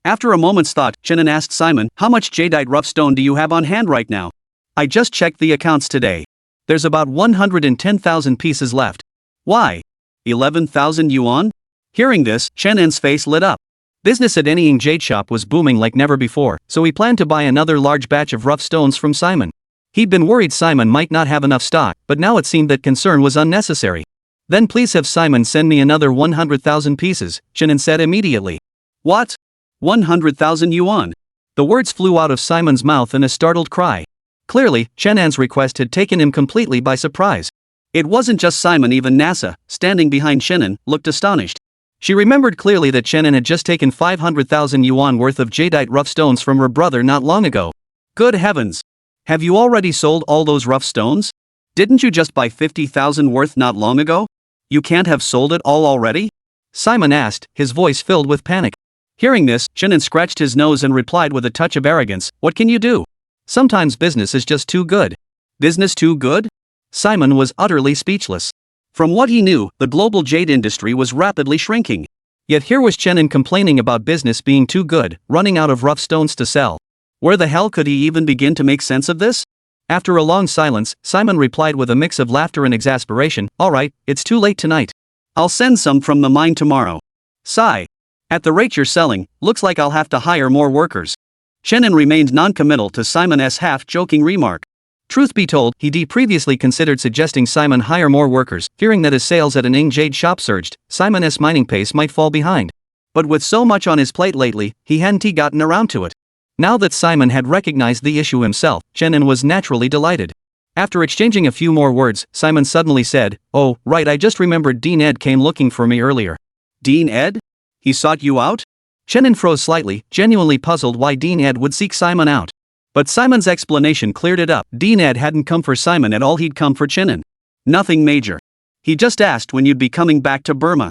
After a moment's thought, Jinan asked Simon, how much jadeite rough stone do you have on hand right now? I just checked the accounts today. There's about 110,000 pieces left. Why? 11,000 yuan? Hearing this, Chenen's face lit up. Business at Anying Jade Shop was booming like never before, so he planned to buy another large batch of rough stones from Simon. He'd been worried Simon might not have enough stock, but now it seemed that concern was unnecessary. Then please have Simon send me another 100,000 pieces, Chenin said immediately. What? 100,000 yuan? The words flew out of Simon's mouth in a startled cry. Clearly, Chenan's request had taken him completely by surprise. It wasn't just Simon, even Nasa, standing behind Chenin, looked astonished. She remembered clearly that Chenin had just taken 500,000 yuan worth of jadeite rough stones from her brother not long ago. Good heavens! Have you already sold all those rough stones? Didn't you just buy 50,000 worth not long ago? You can't have sold it all already? Simon asked, his voice filled with panic. Hearing this, Chenin scratched his nose and replied with a touch of arrogance, what can you do? Sometimes business is just too good. Business too good? Simon was utterly speechless. From what he knew, the global jade industry was rapidly shrinking. Yet here was Chenin complaining about business being too good, running out of rough stones to sell. Where the hell could he even begin to make sense of this? After a long silence, Simon replied with a mix of laughter and exasperation, alright, it's too late tonight. I'll send some from the mine tomorrow. Sigh. At the rate you're selling, looks like I'll have to hire more workers. Chenin remained non-committal to Simon's half-joking remark. Truth be told, he previously considered suggesting Simon hire more workers, fearing that as sales at an Ing Jade shop surged, Simon's mining pace might fall behind. But with so much on his plate lately, he hadn't gotten around to it. Now that Simon had recognized the issue himself, Chenin was naturally delighted. After exchanging a few more words, Simon suddenly said, oh, right, I just remembered Dean Ed came looking for me earlier. Dean Ed? He sought you out? Chenin froze slightly, genuinely puzzled why Dean Ed would seek Simon out. But Simon's explanation cleared it up. Dean Ed hadn't come for Simon at all, he'd come for Chenin. Nothing major. He just asked when you'd be coming back to Burma.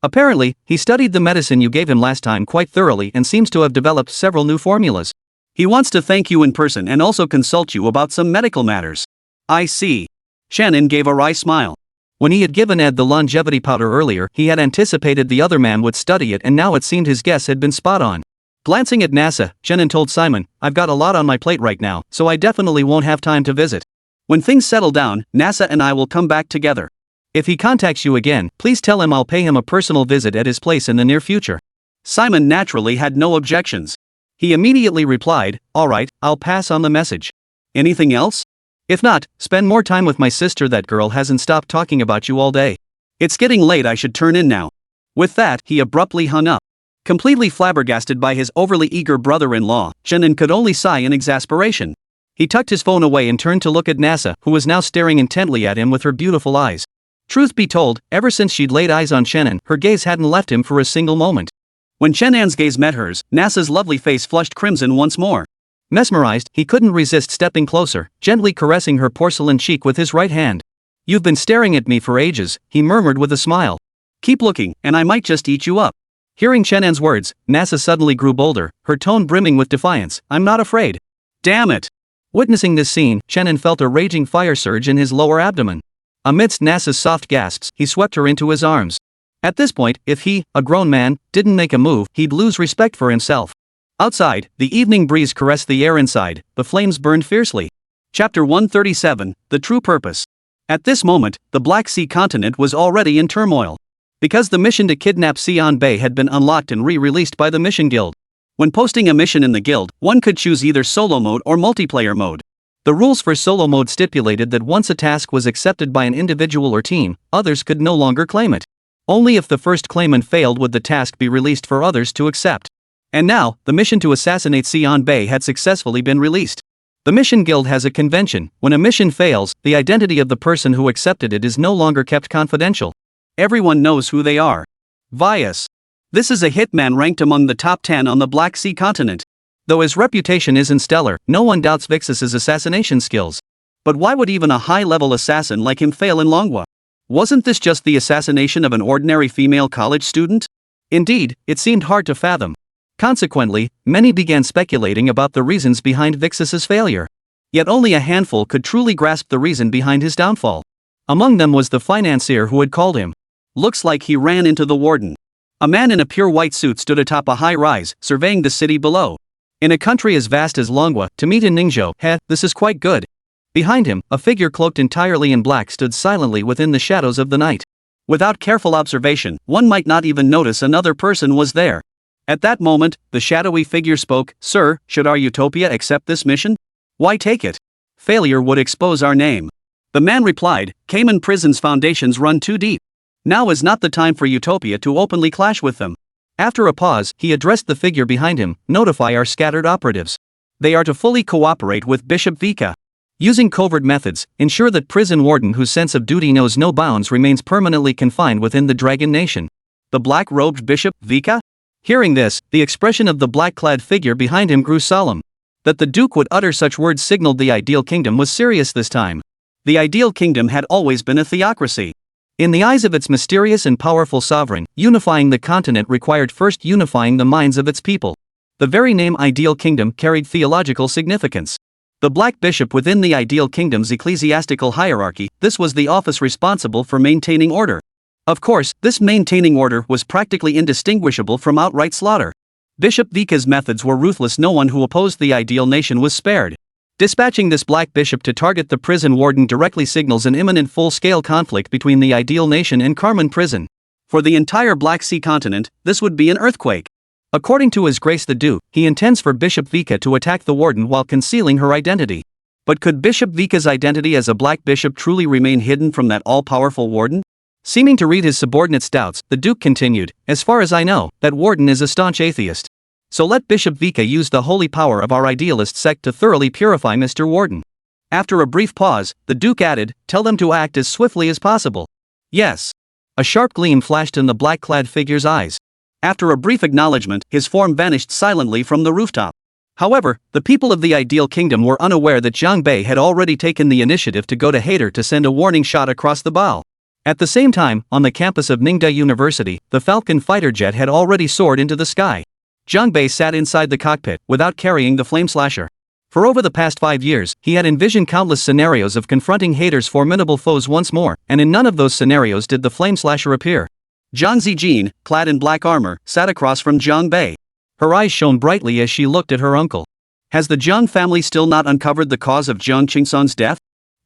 Apparently, he studied the medicine you gave him last time quite thoroughly and seems to have developed several new formulas. He wants to thank you in person and also consult you about some medical matters. I see. Chenin gave a wry smile. When he had given Ed the longevity powder earlier, he had anticipated the other man would study it, and now it seemed his guess had been spot on. Glancing at Nasa, Chenin told Simon, I've got a lot on my plate right now, so I definitely won't have time to visit. When things settle down, Nasa and I will come back together. If he contacts you again, please tell him I'll pay him a personal visit at his place in the near future. Simon naturally had no objections. He immediately replied, alright, I'll pass on the message. Anything else? If not, spend more time with my sister. That girl hasn't stopped talking about you all day. It's getting late, I should turn in now. With that, he abruptly hung up. Completely flabbergasted by his overly eager brother-in-law, Chenin could only sigh in exasperation. He tucked his phone away and turned to look at Nasa, who was now staring intently at him with her beautiful eyes. Truth be told, ever since she'd laid eyes on Chenin, her gaze hadn't left him for a single moment. When Chenan's gaze met hers, Nasa's lovely face flushed crimson once more. Mesmerized, he couldn't resist stepping closer, gently caressing her porcelain cheek with his right hand. You've been staring at me for ages, he murmured with a smile. Keep looking, and I might just eat you up. Hearing Chenan's words, Nasa suddenly grew bolder, her tone brimming with defiance. I'm not afraid. Damn it! Witnessing this scene, Chenin felt a raging fire surge in his lower abdomen. Amidst Nasa's soft gasps, he swept her into his arms. At this point, if he, a grown man, didn't make a move, he'd lose respect for himself. Outside, the evening breeze caressed the air inside, the flames burned fiercely. Chapter 137, The True Purpose. At this moment, the Black Sea continent was already in turmoil. Because the mission to kidnap Xian Bei had been unlocked and re-released by the Mission Guild. When posting a mission in the guild, one could choose either solo mode or multiplayer mode. The rules for solo mode stipulated that once a task was accepted by an individual or team, others could no longer claim it. Only if the first claimant failed would the task be released for others to accept. And now, the mission to assassinate Xian Bei had successfully been released. The Mission Guild has a convention: when a mission fails, the identity of the person who accepted it is no longer kept confidential. Everyone knows who they are. Vias. This is a hitman ranked among the top 10 on the Black Sea continent. Though his reputation isn't stellar, no one doubts Vixus's assassination skills. But why would even a high-level assassin like him fail in Manhwa? Wasn't this just the assassination of an ordinary female college student? Indeed, it seemed hard to fathom. Consequently, many began speculating about the reasons behind Vixus's failure. Yet only a handful could truly grasp the reason behind his downfall. Among them was the financier who had called him. Looks like he ran into the warden. A man in a pure white suit stood atop a high rise, surveying the city below. In a country as vast as Longwa, to meet in Ningzhou, this is quite good. Behind him, a figure cloaked entirely in black stood silently within the shadows of the night. Without careful observation, one might not even notice another person was there. At that moment, the shadowy figure spoke. "Sir, should our utopia accept this mission? Why take it? Failure would expose our name." The man replied, "Cayman Prison's foundations run too deep. Now is not the time for utopia to openly clash with them." After a pause, he addressed the figure behind him. "Notify our scattered operatives. They are to fully cooperate with Bishop Vika. Using covert methods, ensure that prison warden whose sense of duty knows no bounds remains permanently confined within the Dragon Nation." The black-robed Bishop Vika? Hearing this, the expression of the black-clad figure behind him grew solemn. That the Duke would utter such words signaled the ideal kingdom was serious this time. The ideal kingdom had always been a theocracy. In the eyes of its mysterious and powerful sovereign, unifying the continent required first unifying the minds of its people. The very name Ideal Kingdom carried theological significance. The Black Bishop within the Ideal Kingdom's ecclesiastical hierarchy, this was the office responsible for maintaining order. Of course, this maintaining order was practically indistinguishable from outright slaughter. Bishop Vika's methods were ruthless. No one who opposed the ideal nation was spared. Dispatching this black bishop to target the prison warden directly signals an imminent full-scale conflict between the ideal nation and Carmen prison. For the entire Black Sea continent, this would be an earthquake. According to His Grace the Duke, he intends for Bishop Vika to attack the warden while concealing her identity. But could Bishop Vika's identity as a black bishop truly remain hidden from that all-powerful warden? Seeming to read his subordinate's doubts, the Duke continued, "As far as I know, that warden is a staunch atheist. So let Bishop Vika use the holy power of our idealist sect to thoroughly purify Mr. Warden." After a brief pause, the Duke added, "Tell them to act as swiftly as possible." "Yes." A sharp gleam flashed in the black-clad figure's eyes. After a brief acknowledgement, his form vanished silently from the rooftop. However, the people of the Ideal Kingdom were unaware that Zhang Bei had already taken the initiative to go to Hader to send a warning shot across the bow. At the same time, on the campus of Ningda University, the Falcon fighter jet had already soared into the sky. Zhang Bei sat inside the cockpit, without carrying the flame slasher. For over the past 5 years, he had envisioned countless scenarios of confronting Hader's formidable foes once more, and in none of those scenarios did the flame slasher appear. Zhang Zijin, clad in black armor, sat across from Zhang Bei. Her eyes shone brightly as she looked at her uncle. "Has the Zhang family still not uncovered the cause of Zhang Qingshan's death?"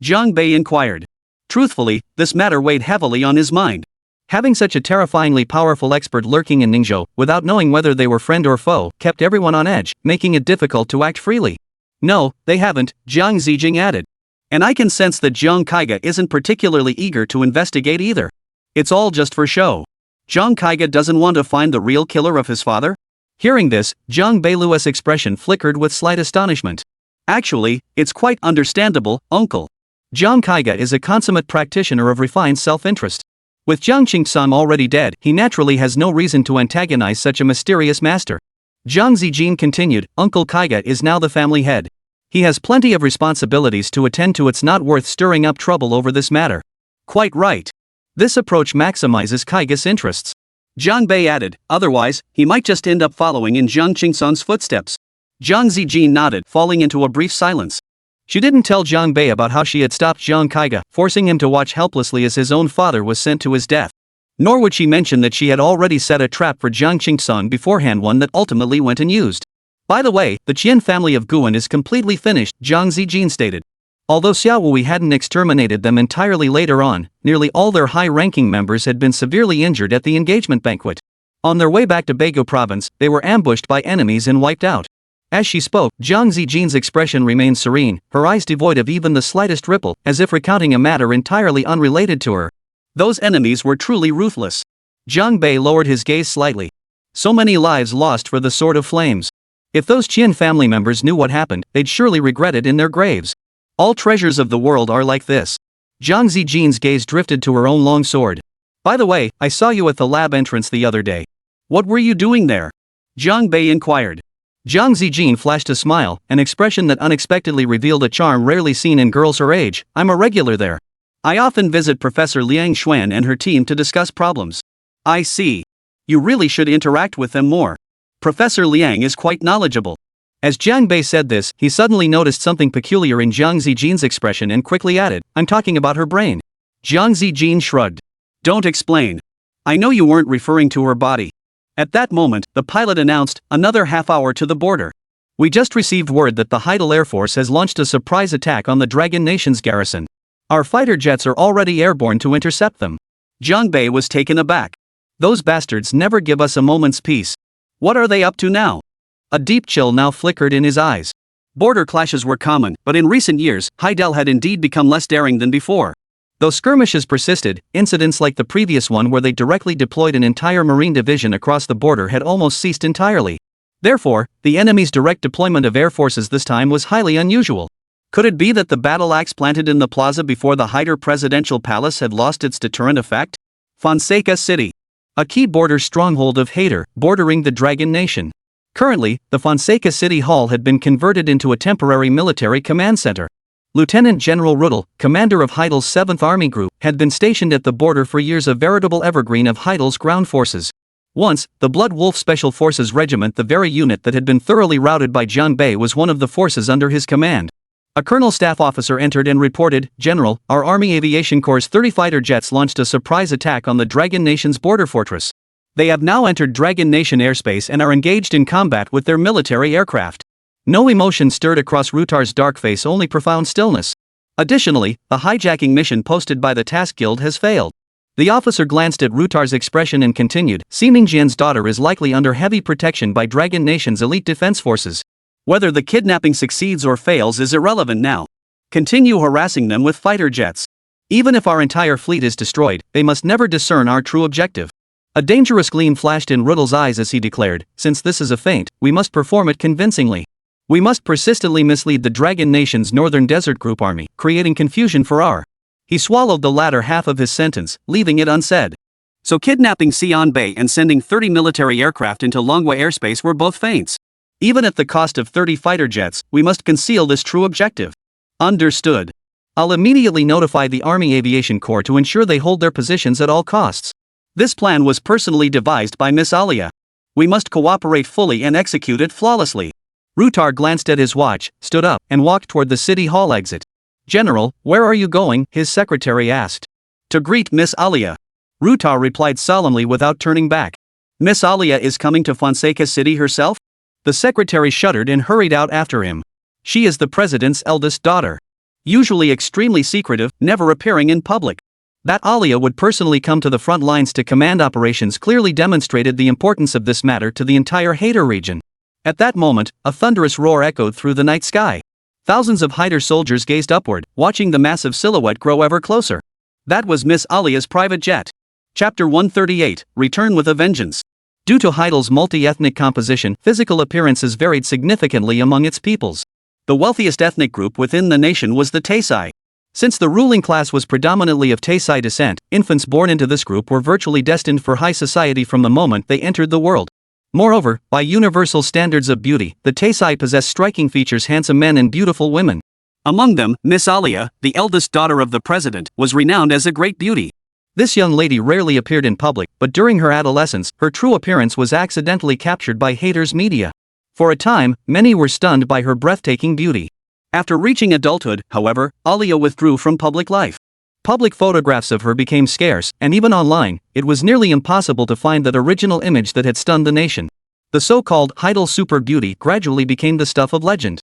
Zhang Bei inquired. Truthfully, this matter weighed heavily on his mind. Having such a terrifyingly powerful expert lurking in Ningzhou, without knowing whether they were friend or foe, kept everyone on edge, making it difficult to act freely. "No, they haven't," Zhang Zijing added. "And I can sense that Zhang Kaiga isn't particularly eager to investigate either. It's all just for show. Zhang Kaiga doesn't want to find the real killer of his father?" Hearing this, Zhang Beiluo's expression flickered with slight astonishment. "Actually, it's quite understandable, uncle. Zhang Kaiga is a consummate practitioner of refined self-interest. With Zhang Qingshan already dead, he naturally has no reason to antagonize such a mysterious master." Zhang Zijin continued, "Uncle Kaiga is now the family head. He has plenty of responsibilities to attend to. It's not worth stirring up trouble over this matter." "Quite right. This approach maximizes Kaiga's interests." Zhang Bei added, "Otherwise, he might just end up following in Zhang Qingshan's footsteps." Zhang Zijin nodded, falling into a brief silence. She didn't tell Zhang Bei about how she had stopped Zhang Kaiga, forcing him to watch helplessly as his own father was sent to his death. Nor would she mention that she had already set a trap for Zhang Qingshan beforehand, one that ultimately went unused. "By the way, the Qian family of Guan is completely finished," Zhang Zijin stated. Although Xiao Wui hadn't exterminated them entirely later on, nearly all their high-ranking members had been severely injured at the engagement banquet. On their way back to Beigo province, they were ambushed by enemies and wiped out. As she spoke, Zhang Zijin's expression remained serene, her eyes devoid of even the slightest ripple, as if recounting a matter entirely unrelated to her. Those enemies were truly ruthless. Zhang Bei lowered his gaze slightly. So many lives lost for the Sword of Flames. If those Qian family members knew what happened, they'd surely regret it in their graves. All treasures of the world are like this. Zhang Zijin's gaze drifted to her own long sword. "By the way, I saw you at the lab entrance the other day. What were you doing there?" Zhang Bei inquired. Zhang Zijin flashed a smile, an expression that unexpectedly revealed a charm rarely seen in girls her age. "I'm a regular there. I often visit Professor Liang Xuan and her team to discuss problems." "I see. You really should interact with them more. Professor Liang is quite knowledgeable." As Jiang Bei said this, he suddenly noticed something peculiar in Jiang Zijin's expression and quickly added, "I'm talking about her brain." Jiang Zijin shrugged. "Don't explain. I know you weren't referring to her body." At that moment, the pilot announced, "Another half hour to the border. We just received word that the Heidel Air Force has launched a surprise attack on the Dragon Nation's garrison. Our fighter jets are already airborne to intercept them." Jiang Bei was taken aback. "Those bastards never give us a moment's peace. What are they up to now?" A deep chill now flickered in his eyes. Border clashes were common, but in recent years, Heidel had indeed become less daring than before. Though skirmishes persisted, incidents like the previous one where they directly deployed an entire Marine division across the border had almost ceased entirely. Therefore, the enemy's direct deployment of air forces this time was highly unusual. Could it be that the battle axe planted in the plaza before the Haider presidential palace had lost its deterrent effect? Fonseca City, a key border stronghold of Haider, bordering the Dragon Nation. Currently, the Fonseca City Hall had been converted into a temporary military command center. Lieutenant General Rudel, commander of Heidel's 7th Army Group, had been stationed at the border for years, a veritable evergreen of Heidel's ground forces. Once, the Blood Wolf Special Forces Regiment, the very unit that had been thoroughly routed by Jiang Bei, was one of the forces under his command. A colonel staff officer entered and reported, "General, our Army Aviation Corps' 30 fighter jets launched a surprise attack on the Dragon Nation's border fortress. They have now entered Dragon Nation airspace and are engaged in combat with their military aircraft." No emotion stirred across Rutar's dark face, only profound stillness. Additionally, the hijacking mission posted by the Task Guild has failed. The officer glanced at Rutar's expression and continued, "Seeming Jian's daughter is likely under heavy protection by Dragon Nation's elite defense forces. Whether the kidnapping succeeds or fails is irrelevant now. Continue harassing them with fighter jets. Even if our entire fleet is destroyed, they must never discern our true objective." A dangerous gleam flashed in Rudel's eyes as he declared, "Since this is a feint, we must perform it convincingly. We must persistently mislead the Dragon Nation's Northern Desert Group army, creating confusion for our—" He swallowed the latter half of his sentence, leaving it unsaid. So kidnapping Xian Bei and sending 30 military aircraft into Longwa airspace were both feints. Even at the cost of 30 fighter jets, we must conceal this true objective. Understood. I'll immediately notify the Army Aviation Corps to ensure they hold their positions at all costs. This plan was personally devised by Miss Alia. We must cooperate fully and execute it flawlessly. Rutar glanced at his watch, stood up, and walked toward the city hall exit. "General, where are you going?" his secretary asked. "To greet Miss Alia." Rutar replied solemnly without turning back. "Miss Alia is coming to Fonseca City herself?" The secretary shuddered and hurried out after him. "She is the president's eldest daughter. Usually extremely secretive, never appearing in public. That Alia would personally come to the front lines to command operations clearly demonstrated the importance of this matter to the entire Haider region." At that moment, a thunderous roar echoed through the night sky. Thousands of Haider soldiers gazed upward, watching the massive silhouette grow ever closer. That was Miss Alia's private jet. Chapter 138, Return with a Vengeance. Due to Heidel's multi-ethnic composition, physical appearances varied significantly among its peoples. The wealthiest ethnic group within the nation was the Taisai. Since the ruling class was predominantly of Taisai descent, infants born into this group were virtually destined for high society from the moment they entered the world. Moreover, by universal standards of beauty, the Taisai possess striking features, handsome men and beautiful women. Among them, Miss Alia, the eldest daughter of the president, was renowned as a great beauty. This young lady rarely appeared in public, but during her adolescence, her true appearance was accidentally captured by Haider's media. For a time, many were stunned by her breathtaking beauty. After reaching adulthood, however, Alia withdrew from public life. Public photographs of her became scarce, and even online, it was nearly impossible to find that original image that had stunned the nation. The so-called Heidel super beauty gradually became the stuff of legend.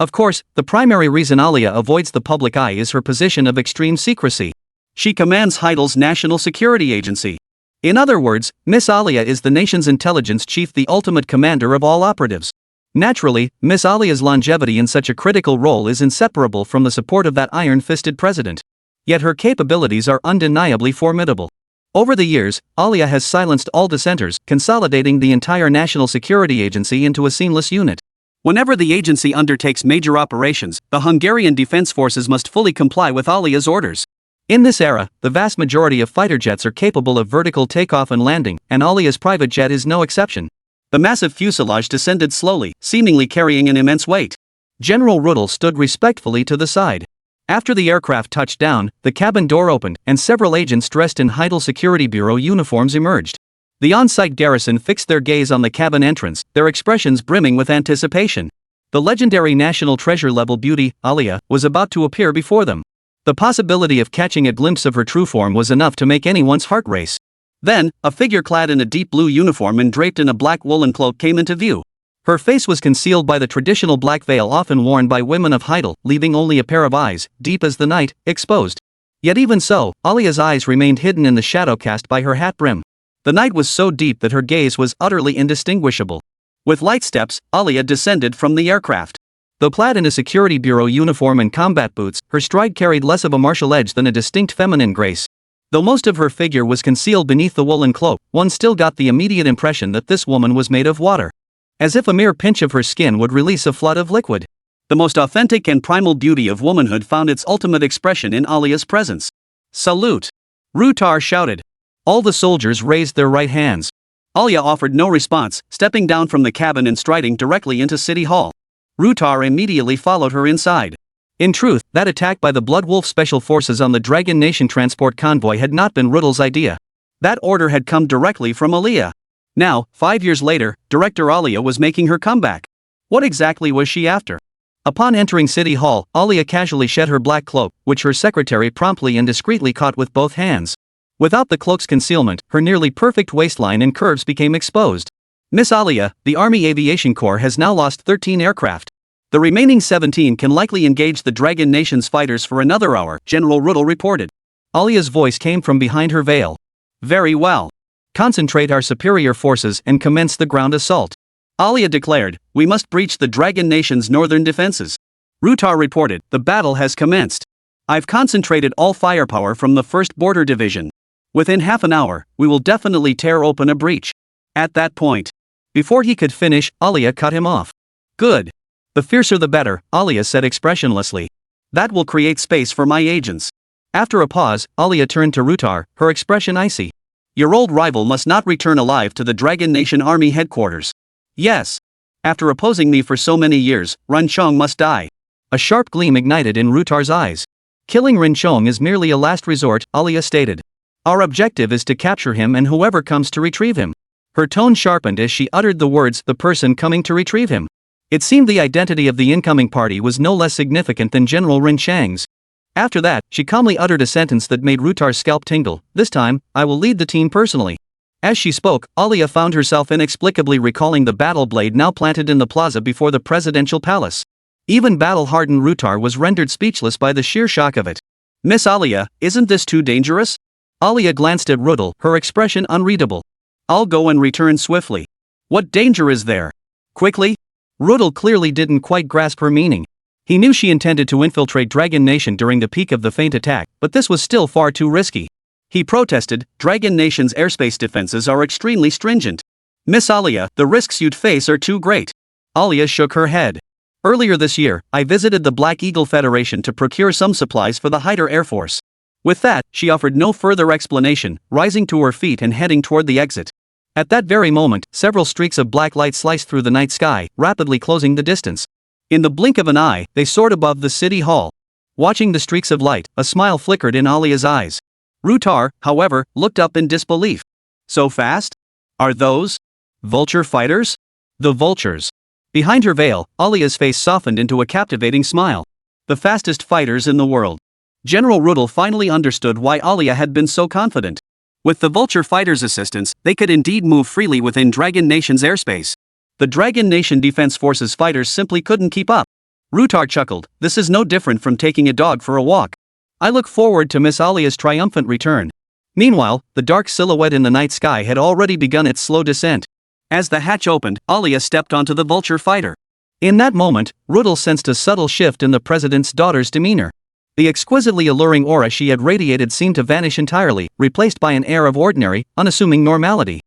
Of course, the primary reason Alia avoids the public eye is her position of extreme secrecy. She commands Heidel's National Security Agency. In other words, Miss Alia is the nation's intelligence chief, the ultimate commander of all operatives. Naturally, Miss Alia's longevity in such a critical role is inseparable from the support of that iron-fisted president. Yet her capabilities are undeniably formidable. Over the years, Alia has silenced all dissenters, consolidating the entire National Security Agency into a seamless unit. Whenever the agency undertakes major operations, the Hungarian Defense Forces must fully comply with Alia's orders. In this era, the vast majority of fighter jets are capable of vertical takeoff and landing, and Alia's private jet is no exception. The massive fuselage descended slowly, seemingly carrying an immense weight. General Rudel stood respectfully to the side. After the aircraft touched down, the cabin door opened, and several agents dressed in Heidel Security Bureau uniforms emerged. The on-site garrison fixed their gaze on the cabin entrance, their expressions brimming with anticipation. The legendary national treasure-level beauty, Alia, was about to appear before them. The possibility of catching a glimpse of her true form was enough to make anyone's heart race. Then, a figure clad in a deep blue uniform and draped in a black woolen cloak came into view. Her face was concealed by the traditional black veil often worn by women of Heidel, leaving only a pair of eyes, deep as the night, exposed. Yet even so, Alia's eyes remained hidden in the shadow cast by her hat brim. The night was so deep that her gaze was utterly indistinguishable. With light steps, Alia descended from the aircraft. Though clad in a security bureau uniform and combat boots, her stride carried less of a martial edge than a distinct feminine grace. Though most of her figure was concealed beneath the woolen cloak, one still got the immediate impression that this woman was made of water. As if a mere pinch of her skin would release a flood of liquid. The most authentic and primal beauty of womanhood found its ultimate expression in Alia's presence. "Salute!" Rutar shouted. All the soldiers raised their right hands. Alia offered no response, stepping down from the cabin and striding directly into City Hall. Rutar immediately followed her inside. In truth, that attack by the Blood Wolf Special Forces on the Dragon Nation transport convoy had not been Rudel's idea. That order had come directly from Alia. Now, 5 years later, Director Alia was making her comeback. What exactly was she after? Upon entering City Hall, Alia casually shed her black cloak, which her secretary promptly and discreetly caught with both hands. Without the cloak's concealment, her nearly perfect waistline and curves became exposed. "Miss Alia, the Army Aviation Corps has now lost 13 aircraft. The remaining 17 can likely engage the Dragon Nation's fighters for another hour," General Rudel reported. Alia's voice came from behind her veil. "Very well. Concentrate our superior forces and commence the ground assault," Alia declared. "We must breach the Dragon Nation's northern defenses." Rutar reported, "The battle has commenced. I've concentrated all firepower from the 1st Border Division. Within half an hour, we will definitely tear open a breach." At that point, before he could finish, Alia cut him off. "Good. The fiercer the better," Alia said expressionlessly. "That will create space for my agents." After a pause, Alia turned to Rutar, her expression icy. "Your old rival must not return alive to the Dragon Nation Army headquarters." "Yes. After opposing me for so many years, Renchong must die." A sharp gleam ignited in Rutar's eyes. "Killing Renchong is merely a last resort," Alia stated. "Our objective is to capture him and whoever comes to retrieve him." Her tone sharpened as she uttered the words, "the person coming to retrieve him." It seemed the identity of the incoming party was no less significant than General Renchang's. After that, she calmly uttered a sentence that made Rutar's scalp tingle. "This time, I will lead the team personally." As she spoke, Alia found herself inexplicably recalling the battle blade now planted in the plaza before the presidential palace. Even battle-hardened Rutar was rendered speechless by the sheer shock of it. "Miss Alia, isn't this too dangerous?" Alia glanced at Rudel, her expression unreadable. "I'll go and return swiftly." "What danger is there?" "Quickly?" Rudel clearly didn't quite grasp her meaning. He knew she intended to infiltrate Dragon Nation during the peak of the feint attack, but this was still far too risky. He protested, "Dragon Nation's airspace defenses are extremely stringent. Miss Alia, the risks you'd face are too great." Alia shook her head. "Earlier this year, I visited the Black Eagle Federation to procure some supplies for the Hyder Air Force." With that, she offered no further explanation, rising to her feet and heading toward the exit. At that very moment, several streaks of black light sliced through the night sky, rapidly closing the distance. In the blink of an eye, they soared above the city hall. Watching the streaks of light, a smile flickered in Alia's eyes. Rutar, however, looked up in disbelief. "So fast? Are those vulture fighters?" "The vultures." Behind her veil, Alia's face softened into a captivating smile. "The fastest fighters in the world." General Rudel finally understood why Alia had been so confident. With the Vulture fighters' assistance, they could indeed move freely within Dragon Nation's airspace. The Dragon Nation Defense Forces fighters simply couldn't keep up. Rutar chuckled, "This is no different from taking a dog for a walk. I look forward to Miss Alia's triumphant return." Meanwhile, the dark silhouette in the night sky had already begun its slow descent. As the hatch opened, Alia stepped onto the Vulture fighter. In that moment, Rudel sensed a subtle shift in the president's daughter's demeanor. The exquisitely alluring aura she had radiated seemed to vanish entirely, replaced by an air of ordinary, unassuming normality.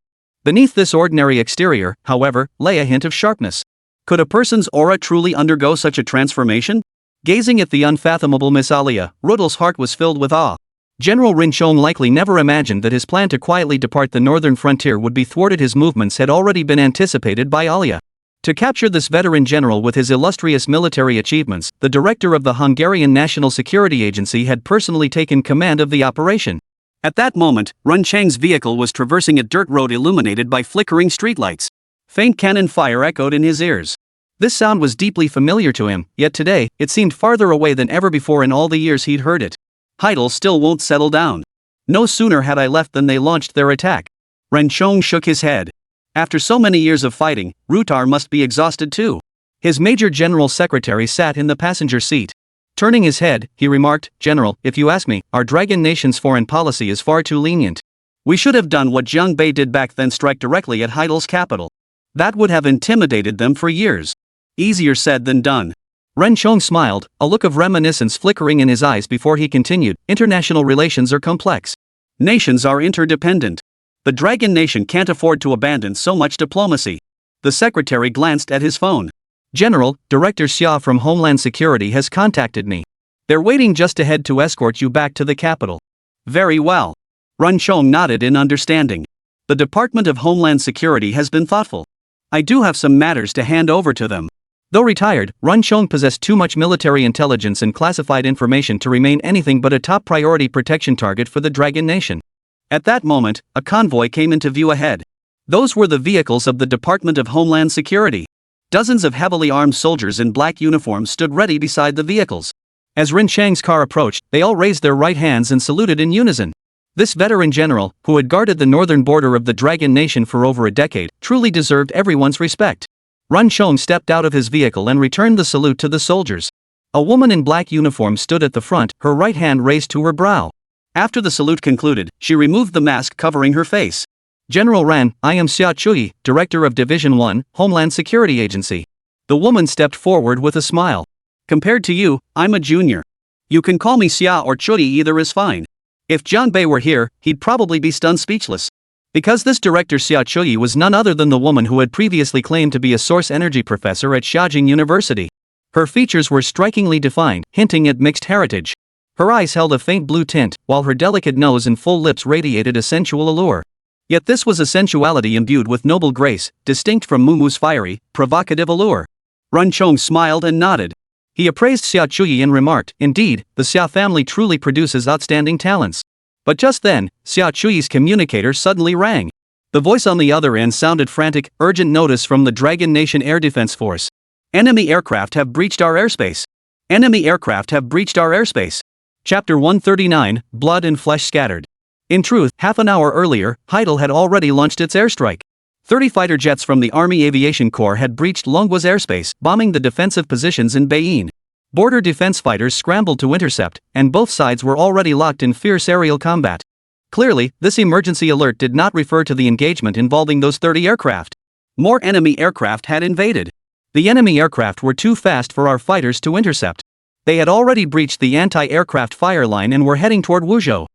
Beneath this ordinary exterior, however, lay a hint of sharpness. Could a person's aura truly undergo such a transformation? Gazing at the unfathomable Miss Alia, Rudel's heart was filled with awe. General Renchong likely never imagined that his plan to quietly depart the northern frontier would be thwarted. His movements had already been anticipated by Alia. To capture this veteran general with his illustrious military achievements, the director of the Hungarian National Security Agency had personally taken command of the operation. At that moment, Renchang's vehicle was traversing a dirt road illuminated by flickering streetlights. Faint cannon fire echoed in his ears. This sound was deeply familiar to him, yet today, it seemed farther away than ever before in all the years he'd heard it. Heidel still won't settle down. No sooner had I left than they launched their attack. Ren Chong shook his head. After so many years of fighting, Rutar must be exhausted too. His Major General Secretary sat in the passenger seat. Turning his head, he remarked, "General, if you ask me, our Dragon Nation's foreign policy is far too lenient. We should have done what Jiang Bei did back then, strike directly at Heidel's capital. That would have intimidated them for years. Easier said than done." Ren Chong smiled, a look of reminiscence flickering in his eyes before he continued, "International relations are complex. Nations are interdependent. The Dragon Nation can't afford to abandon so much diplomacy." The secretary glanced at his phone. "General, Director Xia from Homeland Security has contacted me. They're waiting just ahead to escort you back to the capital." "Very well." Ren Chong nodded in understanding. "The Department of Homeland Security has been thoughtful. I do have some matters to hand over to them." Though retired, Ren Chong possessed too much military intelligence and classified information to remain anything but a top priority protection target for the Dragon Nation. At that moment, a convoy came into view ahead. Those were the vehicles of the Department of Homeland Security. Dozens of heavily armed soldiers in black uniforms stood ready beside the vehicles. As Ren Chang's car approached, they all raised their right hands and saluted in unison. This veteran general, who had guarded the northern border of the Dragon Nation for over a decade, truly deserved everyone's respect. Ren Chong stepped out of his vehicle and returned the salute to the soldiers. A woman in black uniform stood at the front, her right hand raised to her brow. After the salute concluded, she removed the mask covering her face. "General Ran, I am Xia Chui, Director of Division 1, Homeland Security Agency." The woman stepped forward with a smile. "Compared to you, I'm a junior. You can call me Xia or Chui, either is fine." If Jiang Bei were here, he'd probably be stunned speechless. Because this director Xia Chui was none other than the woman who had previously claimed to be a source energy professor at Xiaojing University. Her features were strikingly defined, hinting at mixed heritage. Her eyes held a faint blue tint, while her delicate nose and full lips radiated a sensual allure. Yet this was a sensuality imbued with noble grace, distinct from Mumu's fiery, provocative allure. Ren Chong smiled and nodded. He appraised Xia Chui and remarked, "Indeed, the Xia family truly produces outstanding talents." But just then, Xia Chui's communicator suddenly rang. The voice on the other end sounded frantic, urgent notice from the Dragon Nation Air Defense Force. "Enemy aircraft have breached our airspace. Enemy aircraft have breached our airspace." Chapter 139, Blood and Flesh Scattered. In truth, half an hour earlier, Heidel had already launched its airstrike. 30 fighter jets from the Army Aviation Corps had breached Longgua's airspace, bombing the defensive positions in Beiying. Border defense fighters scrambled to intercept, and both sides were already locked in fierce aerial combat. Clearly, this emergency alert did not refer to the engagement involving those 30 aircraft. More enemy aircraft had invaded. The enemy aircraft were too fast for our fighters to intercept. They had already breached the anti-aircraft fire line and were heading toward Wuzhou.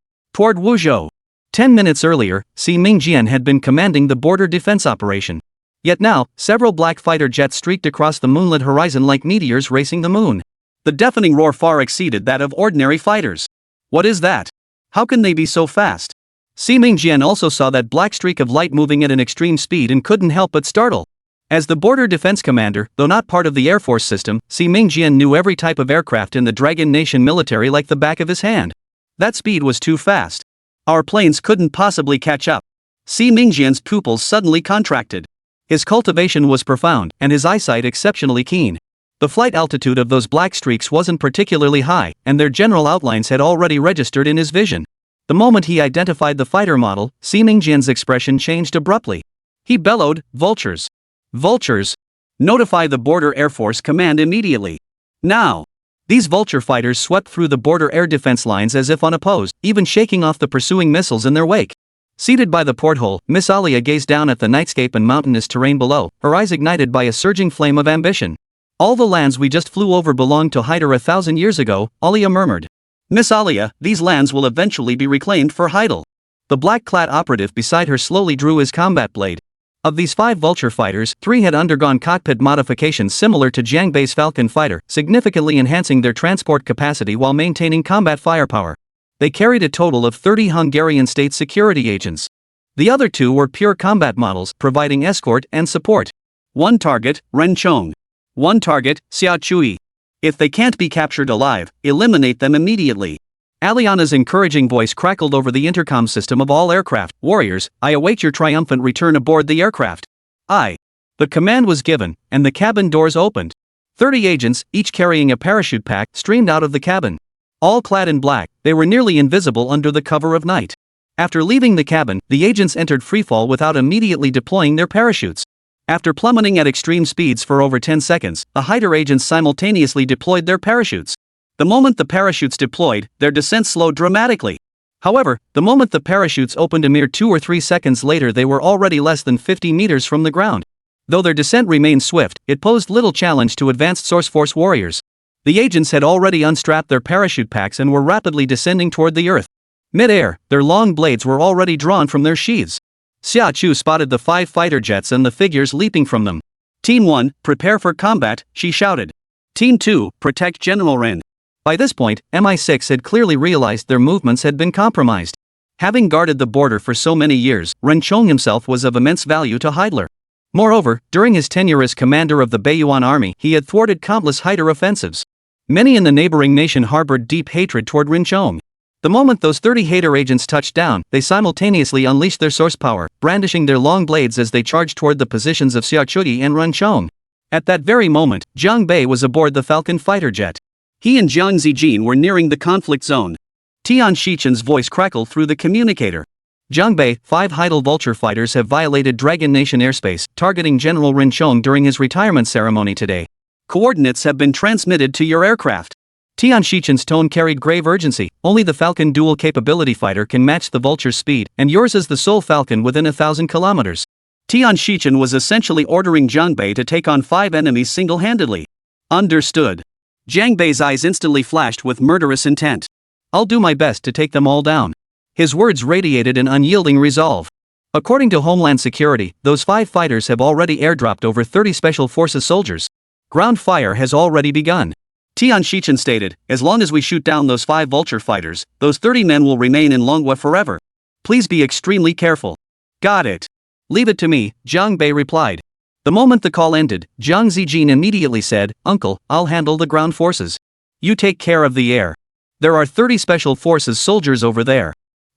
10 minutes earlier, Si Mingjian had been commanding the border defense operation. Yet now, several black fighter jets streaked across the moonlit horizon like meteors racing the moon. The deafening roar far exceeded that of ordinary fighters. What is that? How can they be so fast? Si Mingjian also saw that black streak of light moving at an extreme speed and couldn't help but startle. As the border defense commander, though not part of the Air Force system, Si Mingjian knew every type of aircraft in the Dragon Nation military like the back of his hand. That speed was too fast. Our planes couldn't possibly catch up. Si Mingjian's pupils suddenly contracted. His cultivation was profound, and his eyesight exceptionally keen. The flight altitude of those black streaks wasn't particularly high, and their general outlines had already registered in his vision. The moment he identified the fighter model, Si Mingjian's expression changed abruptly. He bellowed, "Vultures! Vultures! Notify the Border Air Force Command immediately! Now!" These vulture fighters swept through the border air defense lines as if unopposed, even shaking off the pursuing missiles in their wake. Seated by the porthole, Miss Alia gazed down at the nightscape and mountainous terrain below, her eyes ignited by a surging flame of ambition. "All the lands we just flew over belonged to Hyder 1,000 years ago," Alia murmured. "Miss Alia, these lands will eventually be reclaimed for Heidel." The black-clad operative beside her slowly drew his combat blade. Of these 5 vulture fighters, 3 had undergone cockpit modifications similar to Jiang Bei's Falcon fighter, significantly enhancing their transport capacity while maintaining combat firepower. They carried a total of 30 Hungarian state security agents. The other 2 were pure combat models, providing escort and support. One target, Ren Chong. One target, Xia Chui. If they can't be captured alive, eliminate them immediately. Aliana's encouraging voice crackled over the intercom system of all aircraft. "Warriors, I await your triumphant return aboard the aircraft. I The command was given, and the cabin doors opened. 30 agents, each carrying a parachute pack, streamed out of the cabin. All clad in black, they were nearly invisible under the cover of night. After leaving the cabin, the agents entered freefall without immediately deploying their parachutes. After plummeting at extreme speeds for over 10 seconds, the hider agents simultaneously deployed their parachutes. The moment the parachutes deployed, their descent slowed dramatically. However, the moment the parachutes opened a mere 2 or 3 seconds later, they were already less than 50 meters from the ground. Though their descent remained swift, it posed little challenge to advanced Source Force warriors. The agents had already unstrapped their parachute packs and were rapidly descending toward the earth. Mid-air, their long blades were already drawn from their sheaths. Xia Chu spotted the 5 fighter jets and the figures leaping from them. Team 1, prepare for combat, she shouted. Team 2, protect General Ren. By this point, MI6 had clearly realized their movements had been compromised. Having guarded the border for so many years, Ren Chong himself was of immense value to Heidler. Moreover, during his tenure as commander of the Baiyuan army, he had thwarted countless Haider offensives. Many in the neighboring nation harbored deep hatred toward Ren Chong. The moment those 30 Haider agents touched down, they simultaneously unleashed their source power, brandishing their long blades as they charged toward the positions of Xia Chuyi and Ren Chong. At that very moment, Jiang Bei was aboard the Falcon fighter jet. He and Jiang Zijin were nearing the conflict zone. Tian Shichen's voice crackled through the communicator. Jiang Bei, 5 Heidel Vulture fighters have violated Dragon Nation airspace, targeting General Ren Chong during his retirement ceremony today. Coordinates have been transmitted to your aircraft. Tian Shichen's tone carried grave urgency. Only the Falcon dual capability fighter can match the Vulture's speed, and yours is the sole Falcon within 1,000 kilometers. Tian Shichen was essentially ordering Jiang Bei to take on 5 enemies single-handedly. Understood. Jiang Bei's eyes instantly flashed with murderous intent. I'll do my best to take them all down. His words radiated an unyielding resolve. According to Homeland Security, those 5 fighters have already airdropped over 30 Special Forces soldiers. Ground fire has already begun. Tian Shichen stated, as long as we shoot down those 5 Vulture fighters, those 30 men will remain in Longhua forever. Please be extremely careful. Got it. Leave it to me, Jiang Bei replied. The moment the call ended, Jiang Zijin immediately said, Uncle, I'll handle the ground forces. You take care of the air. There are 30 Special Forces soldiers over there.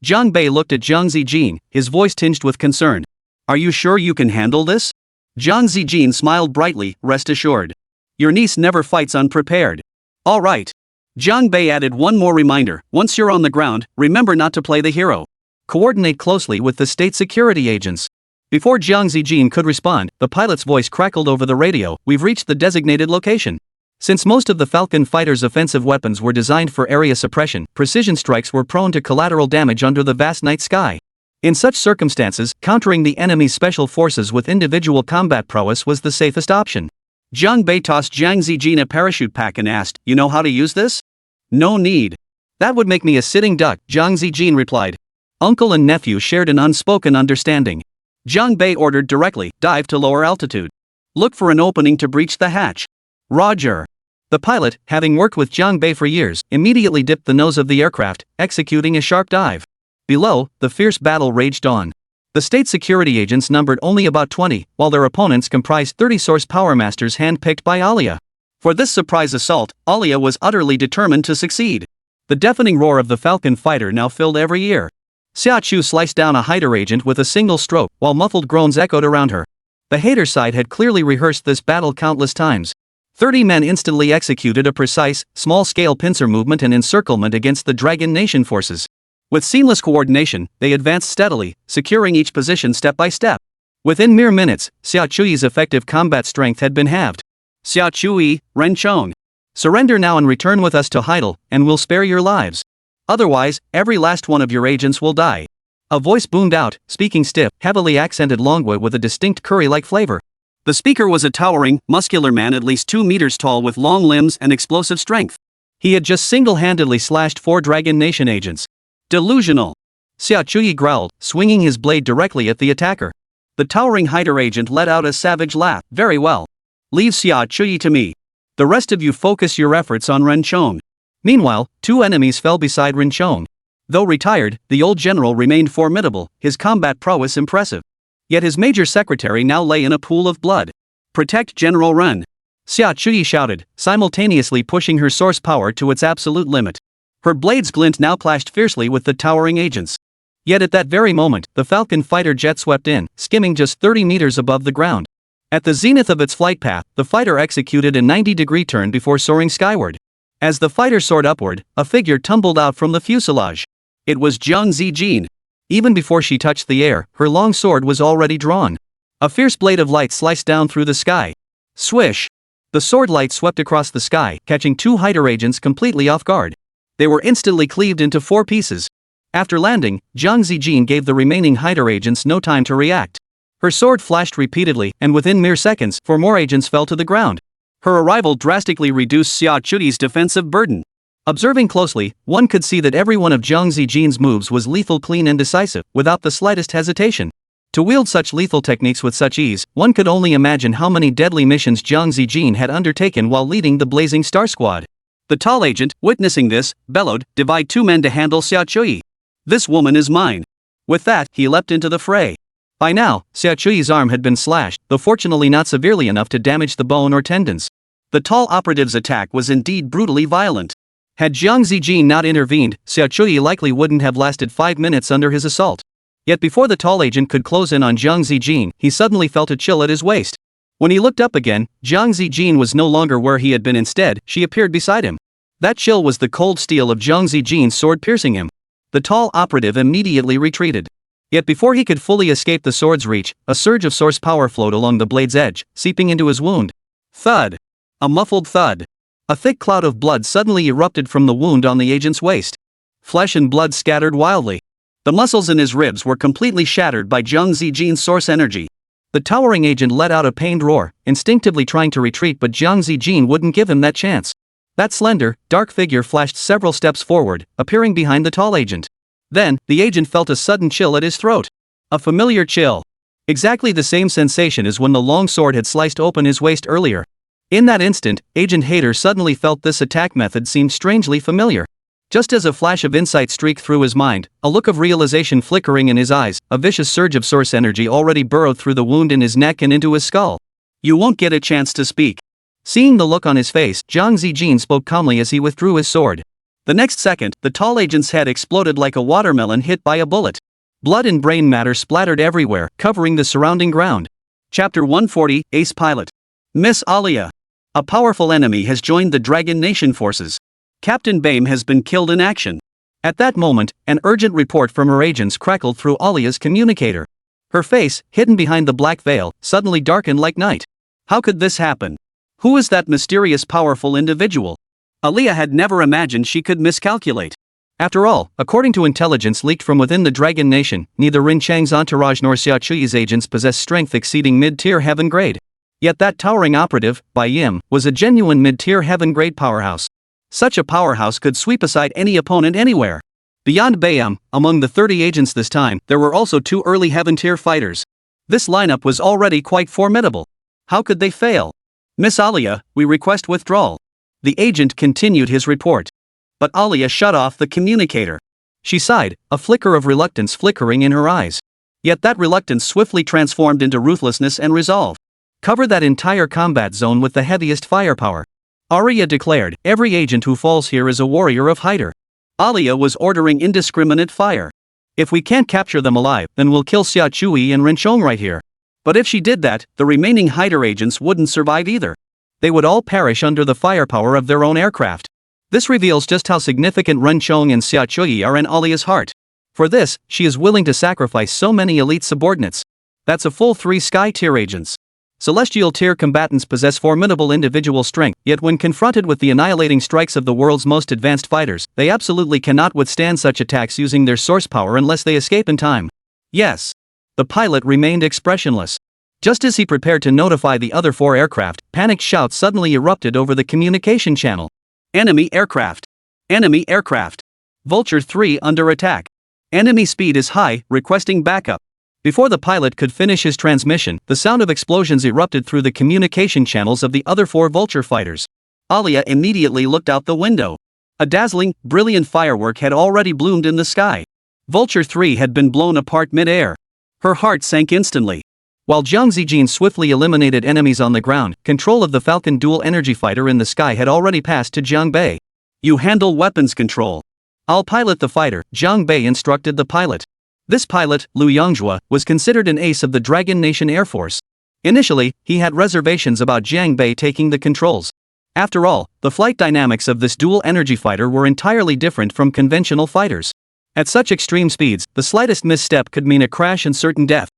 Jiang Bei looked at Jiang Zijin, his voice tinged with concern. Are you sure you can handle this? Jiang Zijin smiled brightly, rest assured. Your niece never fights unprepared. All right. Jiang Bei added one more reminder, once you're on the ground, remember not to play the hero. Coordinate closely with the state security agents. Before Jiang Zijin could respond, the pilot's voice crackled over the radio, we've reached the designated location. Since most of the Falcon fighter's offensive weapons were designed for area suppression, precision strikes were prone to collateral damage under the vast night sky. In such circumstances, countering the enemy's special forces with individual combat prowess was the safest option. Jiang Bei tossed Jiang Zijin a parachute pack and asked, you know how to use this? No need. That would make me a sitting duck, Jiang Zijin replied. Uncle and nephew shared an unspoken understanding. Jiang Bei ordered directly, dive to lower altitude. Look for an opening to breach the hatch. Roger. The pilot, having worked with Jiang Bei for years, immediately dipped the nose of the aircraft, executing a sharp dive. Below, the fierce battle raged on. The state security agents numbered only about 20, while their opponents comprised 30 source power masters handpicked by Alia. For this surprise assault, Alia was utterly determined to succeed. The deafening roar of the Falcon fighter now filled every ear. Xia Chu sliced down a Haider agent with a single stroke, while muffled groans echoed around her. The Haider side had clearly rehearsed this battle countless times. 30 men instantly executed a precise, small-scale pincer movement and encirclement against the Dragon Nation forces. With seamless coordination, they advanced steadily, securing each position step by step. Within mere minutes, Xia Chuyi's effective combat strength had been halved. Xia Chuyi, Ren Chong. Surrender now and return with us to Heidel, and we'll spare your lives. Otherwise, every last one of your agents will die. A voice boomed out, speaking stiff, heavily accented Longhua with a distinct curry-like flavor. The speaker was a towering, muscular man at least 2 meters tall with long limbs and explosive strength. He had just single-handedly slashed 4 Dragon Nation agents. Delusional. Xia Chuyi growled, swinging his blade directly at the attacker. The towering Haider agent let out a savage laugh. Very well. Leave Xia Chuyi to me. The rest of you focus your efforts on Ren Chong. Meanwhile, 2 enemies fell beside Ren Chong. Though retired, the old general remained formidable, his combat prowess impressive. Yet his major secretary now lay in a pool of blood. Protect General Ren. Xia Chuyi shouted, simultaneously pushing her source power to its absolute limit. Her blade's glint now clashed fiercely with the towering agents. Yet at that very moment, the Falcon fighter jet swept in, skimming just 30 meters above the ground. At the zenith of its flight path, the fighter executed a 90-degree turn before soaring skyward. As the fighter soared upward, a figure tumbled out from the fuselage. It was Jiang Zijin. Even before she touched the air, her long sword was already drawn. A fierce blade of light sliced down through the sky. Swish! The sword light swept across the sky, catching two Hyder agents completely off guard. They were instantly cleaved into 4 pieces. After landing, Jiang Zijin gave the remaining Hyder agents no time to react. Her sword flashed repeatedly, and within mere seconds, 4 more agents fell to the ground. Her arrival drastically reduced Xia Chudi's defensive burden. Observing closely, one could see that every one of Jiang Zijin's moves was lethal, clean and decisive, without the slightest hesitation. To wield such lethal techniques with such ease, one could only imagine how many deadly missions Jiang Zijin had undertaken while leading the Blazing Star Squad. The tall agent, witnessing this, bellowed, "Divide 2 men to handle Xia Chui. This woman is mine." With that, he leapt into the fray. By now, Xia Chui's arm had been slashed, though fortunately not severely enough to damage the bone or tendons. The tall operative's attack was indeed brutally violent. Had Jiang Zijin not intervened, Xia Chui likely wouldn't have lasted 5 minutes under his assault. Yet before the tall agent could close in on Jiang Zijin, he suddenly felt a chill at his waist. When he looked up again, Jiang Zijin was no longer where he had been. Instead, she appeared beside him. That chill was the cold steel of Jiang Zijin's sword piercing him. The tall operative immediately retreated. Yet before he could fully escape the sword's reach, a surge of source power flowed along the blade's edge, seeping into his wound. Thud! A muffled thud. A thick cloud of blood suddenly erupted from the wound on the agent's waist. Flesh and blood scattered wildly. The muscles in his ribs were completely shattered by Jiang Zijin's source energy. The towering agent let out a pained roar, instinctively trying to retreat, but Jiang Zijin wouldn't give him that chance. That slender, dark figure flashed several steps forward, appearing behind the tall agent. Then, the agent felt a sudden chill at his throat. A familiar chill. Exactly the same sensation as when the long sword had sliced open his waist earlier. In that instant, Agent Hader suddenly felt this attack method seemed strangely familiar. Just as a flash of insight streaked through his mind, a look of realization flickering in his eyes, a vicious surge of source energy already burrowed through the wound in his neck and into his skull. "You won't get a chance to speak." Seeing the look on his face, Jiang Zijin spoke calmly as he withdrew his sword. The next second, the tall agent's head exploded like a watermelon hit by a bullet. Blood and brain matter splattered everywhere, covering the surrounding ground. Chapter 140, Ace Pilot. Miss Alia. A powerful enemy has joined the Dragon Nation forces. Captain Bame has been killed in action. At that moment, an urgent report from her agents crackled through Alia's communicator. Her face, hidden behind the black veil, suddenly darkened like night. How could this happen? Who is that mysterious powerful individual? Alia had never imagined she could miscalculate. After all, according to intelligence leaked from within the Dragon Nation, neither Rin Chang's entourage nor Xia Chui's agents possess strength exceeding mid-tier heaven grade. Yet that towering operative, Bai Yim, was a genuine mid-tier heaven grade powerhouse. Such a powerhouse could sweep aside any opponent anywhere. Beyond Bayam, among the 30 agents this time, there were also 2 early heaven-tier fighters. This lineup was already quite formidable. How could they fail? "Miss Alia, we request withdrawal." The agent continued his report. But Alia shut off the communicator. She sighed, a flicker of reluctance flickering in her eyes. Yet that reluctance swiftly transformed into ruthlessness and resolve. "Cover that entire combat zone with the heaviest firepower," Aria declared. "Every agent who falls here is a warrior of Hyder." Alia was ordering indiscriminate fire. "If we can't capture them alive, then we'll kill Xia Chui and Renchong right here." But if she did that, the remaining Hyder agents wouldn't survive either. They would all perish under the firepower of their own aircraft. This reveals just how significant Renchong and Xia Chui are in Alia's heart. For this, she is willing to sacrifice so many elite subordinates. That's a full 3 Sky tier agents. Celestial tier combatants possess formidable individual strength, yet when confronted with the annihilating strikes of the world's most advanced fighters, they absolutely cannot withstand such attacks using their source power unless they escape in time. Yes. The pilot remained expressionless. Just as he prepared to notify the other 4 aircraft, panicked shouts suddenly erupted over the communication channel. "Enemy aircraft! Enemy aircraft! Vulture 3 under attack! Enemy speed is high, requesting backup!" Before the pilot could finish his transmission, the sound of explosions erupted through the communication channels of the other 4 Vulture fighters. Alia immediately looked out the window. A dazzling, brilliant firework had already bloomed in the sky. Vulture 3 had been blown apart mid-air. Her heart sank instantly. While Jiang Zijin swiftly eliminated enemies on the ground, control of the Falcon dual energy fighter in the sky had already passed to Jiang Bei. "You handle weapons control. I'll pilot the fighter," Jiang Bei instructed the pilot. This pilot, Liu Yongjue, was considered an ace of the Dragon Nation Air Force. Initially, he had reservations about Jiang Bei taking the controls. After all, the flight dynamics of this dual-energy fighter were entirely different from conventional fighters. At such extreme speeds, the slightest misstep could mean a crash and certain death.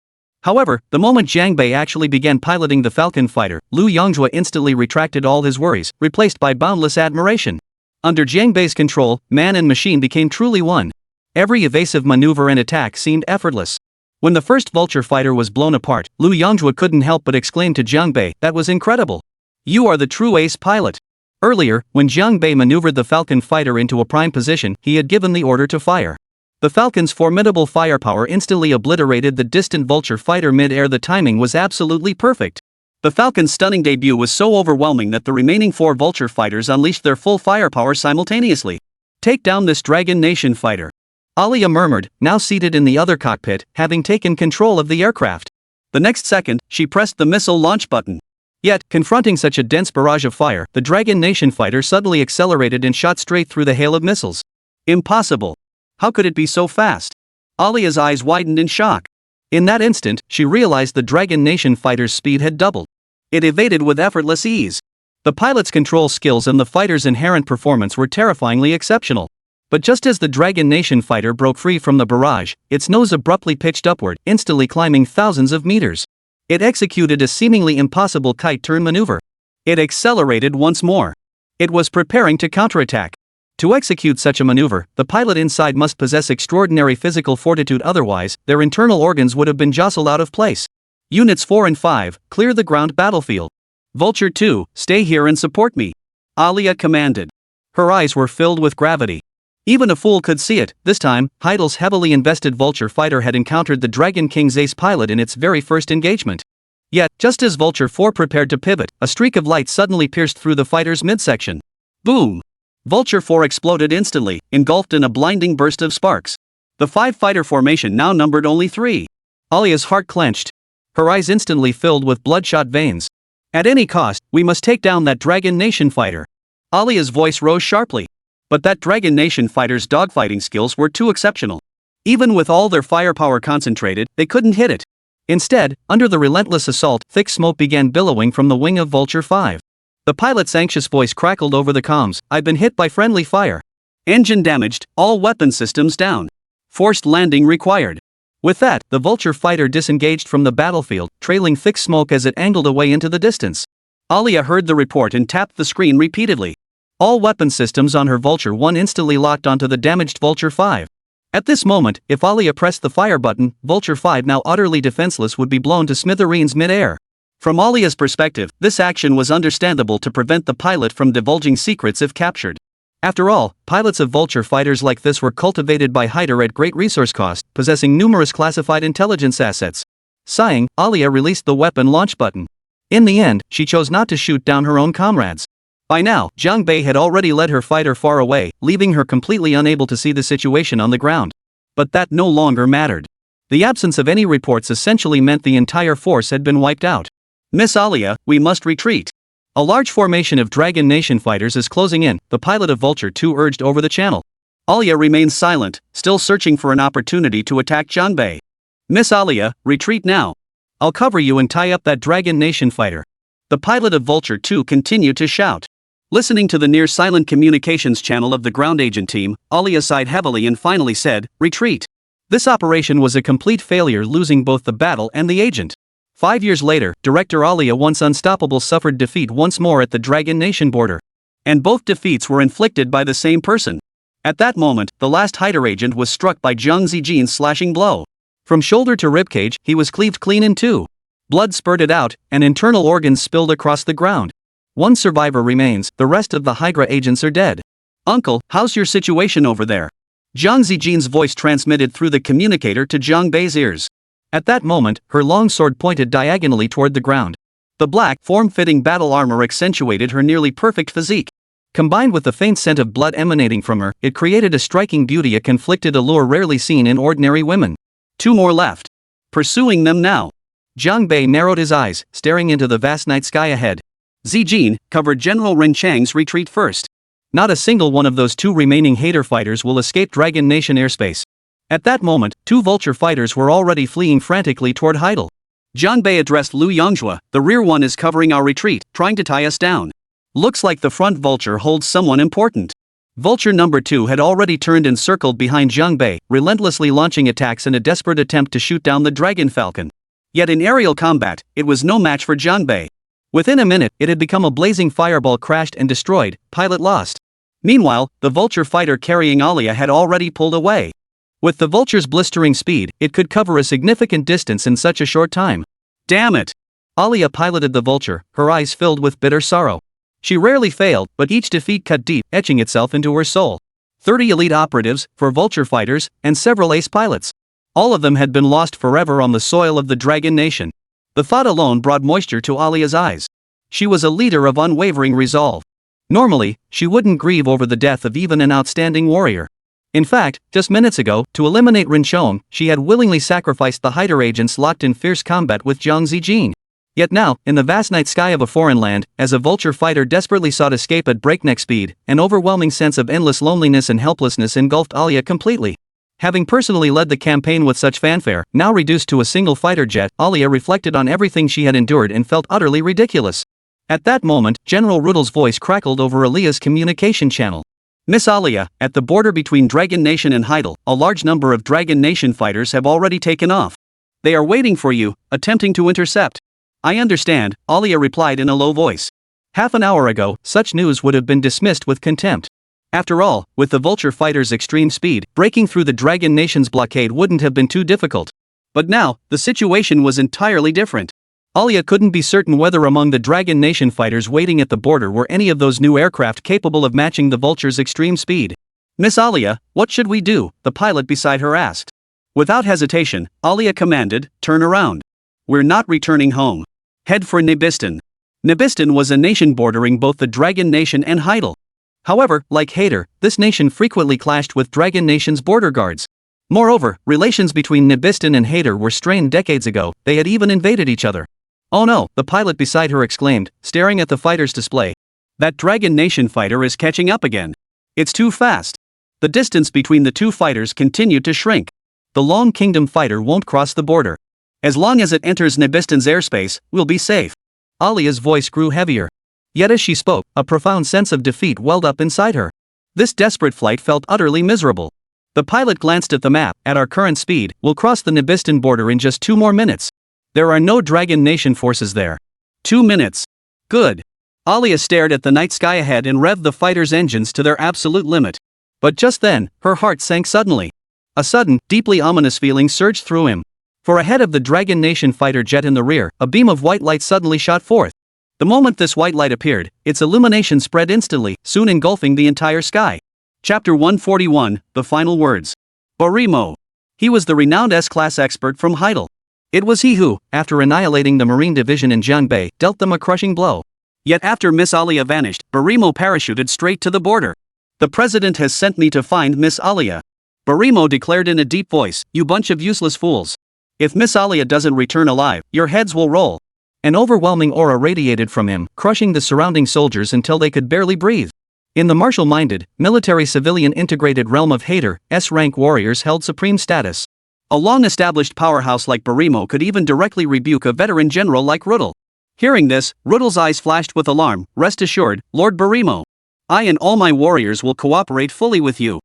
However, the moment Jiang Bei actually began piloting the Falcon fighter, Liu Yongjue instantly retracted all his worries, replaced by boundless admiration. Under Jiang Bei's control, man and machine became truly one. Every evasive maneuver and attack seemed effortless. When the first Vulture fighter was blown apart, Liu Yongjue couldn't help but exclaim to Jiang Bei, "That was incredible. You are the true ace pilot." Earlier, when Jiang Bei maneuvered the Falcon fighter into a prime position, he had given the order to fire. The Falcon's formidable firepower instantly obliterated the distant Vulture fighter mid-air. The timing was absolutely perfect. The Falcon's stunning debut was so overwhelming that the remaining 4 Vulture fighters unleashed their full firepower simultaneously. "Take down this Dragon Nation fighter," Alia murmured, now seated in the other cockpit, having taken control of the aircraft. The next second, she pressed the missile launch button. Yet, confronting such a dense barrage of fire, the Dragon Nation fighter suddenly accelerated and shot straight through the hail of missiles. Impossible. How could it be so fast? Alia's eyes widened in shock. In that instant, she realized the Dragon Nation fighter's speed had doubled. It evaded with effortless ease. The pilot's control skills and the fighter's inherent performance were terrifyingly exceptional. But just as the Dragon Nation fighter broke free from the barrage, its nose abruptly pitched upward, instantly climbing thousands of meters. It executed a seemingly impossible kite turn maneuver. It accelerated once more. It was preparing to counterattack. To execute such a maneuver, the pilot inside must possess extraordinary physical fortitude, otherwise, their internal organs would have been jostled out of place. Units 4 and 5, clear the ground battlefield. Vulture 2, stay here and support me, Alia commanded. Her eyes were filled with gravity. Even a fool could see it. This time, Heidel's heavily invested Vulture fighter had encountered the Dragon King's ace pilot in its very first engagement. Yet, just as Vulture 4 prepared to pivot, a streak of light suddenly pierced through the fighter's midsection. Boom! Vulture 4 exploded instantly, engulfed in a blinding burst of sparks. The 5-fighter formation now numbered only 3. Alia's heart clenched. Her eyes instantly filled with bloodshot veins. At any cost, we must take down that Dragon Nation fighter. Alia's voice rose sharply. But that Dragon Nation fighter's dogfighting skills were too exceptional. Even with all their firepower concentrated, they couldn't hit it. Instead, under the relentless assault, thick smoke began billowing from the wing of Vulture 5. The pilot's anxious voice crackled over the comms, "I've been hit by friendly fire. Engine damaged, all weapon systems down. Forced landing required." With that, the Vulture fighter disengaged from the battlefield, trailing thick smoke as it angled away into the distance. Alia heard the report and tapped the screen repeatedly. All weapon systems on her Vulture 1 instantly locked onto the damaged Vulture 5. At this moment, if Alia pressed the fire button, Vulture 5, now utterly defenseless, would be blown to smithereens mid-air. From Alia's perspective, this action was understandable to prevent the pilot from divulging secrets if captured. After all, pilots of Vulture fighters like this were cultivated by Hyder at great resource cost, possessing numerous classified intelligence assets. Sighing, Alia released the weapon launch button. In the end, she chose not to shoot down her own comrades. By now, Jiang Bei had already led her fighter far away, leaving her completely unable to see the situation on the ground. But that no longer mattered. The absence of any reports essentially meant the entire force had been wiped out. "Miss Alia, we must retreat. A large formation of Dragon Nation fighters is closing in," the pilot of Vulture 2 urged over the channel. Alia remained silent, still searching for an opportunity to attack Jiang Bei. "Miss Alia, retreat now. I'll cover you and tie up that Dragon Nation fighter." The pilot of Vulture 2 continued to shout. Listening to the near-silent communications channel of the ground agent team, Alia sighed heavily and finally said, "Retreat." This operation was a complete failure, losing both the battle and the agent. 5 years later, Director Alia, once unstoppable, suffered defeat once more at the Dragon Nation border. And both defeats were inflicted by the same person. At that moment, the last Hyder agent was struck by Zhang Zijin's slashing blow. From shoulder to ribcage, he was cleaved clean in two. Blood spurted out, and internal organs spilled across the ground. One survivor remains, the rest of the Hydra agents are dead. "Uncle, how's your situation over there?" Zhang Zijin's voice transmitted through the communicator to Jiang Bei's ears. At that moment, her long sword pointed diagonally toward the ground. The black, form-fitting battle armor accentuated her nearly perfect physique. Combined with the faint scent of blood emanating from her, it created a striking beauty, a conflicted allure rarely seen in ordinary women. 2 more left. Pursuing them now. Jiang Bei narrowed his eyes, staring into the vast night sky ahead. Zijin, cover General Ren Chang's retreat first. Not a single one of those 2 remaining Hater fighters will escape Dragon Nation airspace. At that moment, 2 Vulture fighters were already fleeing frantically toward Heidel. Jianbei addressed Lu Yonghua, the rear one is covering our retreat, trying to tie us down. Looks like the front vulture holds someone important. Vulture number 2 had already turned and circled behind Jianbei, relentlessly launching attacks in a desperate attempt to shoot down the dragon falcon. Yet in aerial combat, it was no match for Jianbei. Within a minute, it had become a blazing fireball, crashed and destroyed, pilot lost. Meanwhile, the vulture fighter carrying Alia had already pulled away. With the vulture's blistering speed, it could cover a significant distance in such a short time. Damn it! Alia piloted the vulture, her eyes filled with bitter sorrow. She rarely failed, but each defeat cut deep, etching itself into her soul. 30 elite operatives, 4 vulture fighters, and several ace pilots. All of them had been lost forever on the soil of the Dragon Nation. The thought alone brought moisture to Alia's eyes. She was a leader of unwavering resolve. Normally, she wouldn't grieve over the death of even an outstanding warrior. In fact, just minutes ago, to eliminate Rinchong, she had willingly sacrificed the Hyder agents locked in fierce combat with Jiang Zijin. Yet now, in the vast night sky of a foreign land, as a vulture fighter desperately sought escape at breakneck speed, an overwhelming sense of endless loneliness and helplessness engulfed Alia completely. Having personally led the campaign with such fanfare, now reduced to a single fighter jet, Alia reflected on everything she had endured and felt utterly ridiculous. At that moment, General Rudel's voice crackled over Alia's communication channel. Miss Alia, at the border between Dragon Nation and Heidel, a large number of Dragon Nation fighters have already taken off. They are waiting for you, attempting to intercept. I understand, Alia replied in a low voice. Half an hour ago, such news would have been dismissed with contempt. After all, with the vulture fighter's extreme speed, breaking through the Dragon Nation's blockade wouldn't have been too difficult. But now, the situation was entirely different. Alia couldn't be certain whether among the Dragon Nation fighters waiting at the border were any of those new aircraft capable of matching the vulture's extreme speed. Miss Alia, what should we do? The pilot beside her asked. Without hesitation, Alia commanded, turn around. We're not returning home. Head for Nibistan. Nibistan was a nation bordering both the Dragon Nation and Heidel. However, like Hader, this nation frequently clashed with Dragon Nation's border guards. Moreover, relations between Nibistan and Hader were strained decades ago, they had even invaded each other. Oh no, the pilot beside her exclaimed, staring at the fighter's display. That Dragon Nation fighter is catching up again. It's too fast. The distance between the two fighters continued to shrink. The Long Kingdom fighter won't cross the border. As long as it enters Nibistan's airspace, we'll be safe. Alia's voice grew heavier. Yet as she spoke, a profound sense of defeat welled up inside her. This desperate flight felt utterly miserable. The pilot glanced at the map. At our current speed, we'll cross the Nibistan border in just 2 more minutes. There are no Dragon Nation forces there. 2 minutes. Good. Alia stared at the night sky ahead and revved the fighter's engines to their absolute limit. But just then, her heart sank suddenly. A sudden, deeply ominous feeling surged through him. For ahead of the Dragon Nation fighter jet in the rear, a beam of white light suddenly shot forth. The moment this white light appeared, its illumination spread instantly, soon engulfing the entire sky. Chapter 141, The Final Words. Barimo. He was the renowned S-class expert from Heidel. It was he who, after annihilating the Marine Division in Jianbei, dealt them a crushing blow. Yet after Miss Alia vanished, Barimo parachuted straight to the border. The president has sent me to find Miss Alia. Barimo declared in a deep voice, you bunch of useless fools. If Miss Alia doesn't return alive, your heads will roll. An overwhelming aura radiated from him, crushing the surrounding soldiers until they could barely breathe. In the martial-minded, military-civilian integrated realm of Hader, S-rank warriors held supreme status. A long-established powerhouse like Barimo could even directly rebuke a veteran general like Rudel. Hearing this, Rudel's eyes flashed with alarm. Rest assured, Lord Barimo. I and all my warriors will cooperate fully with you.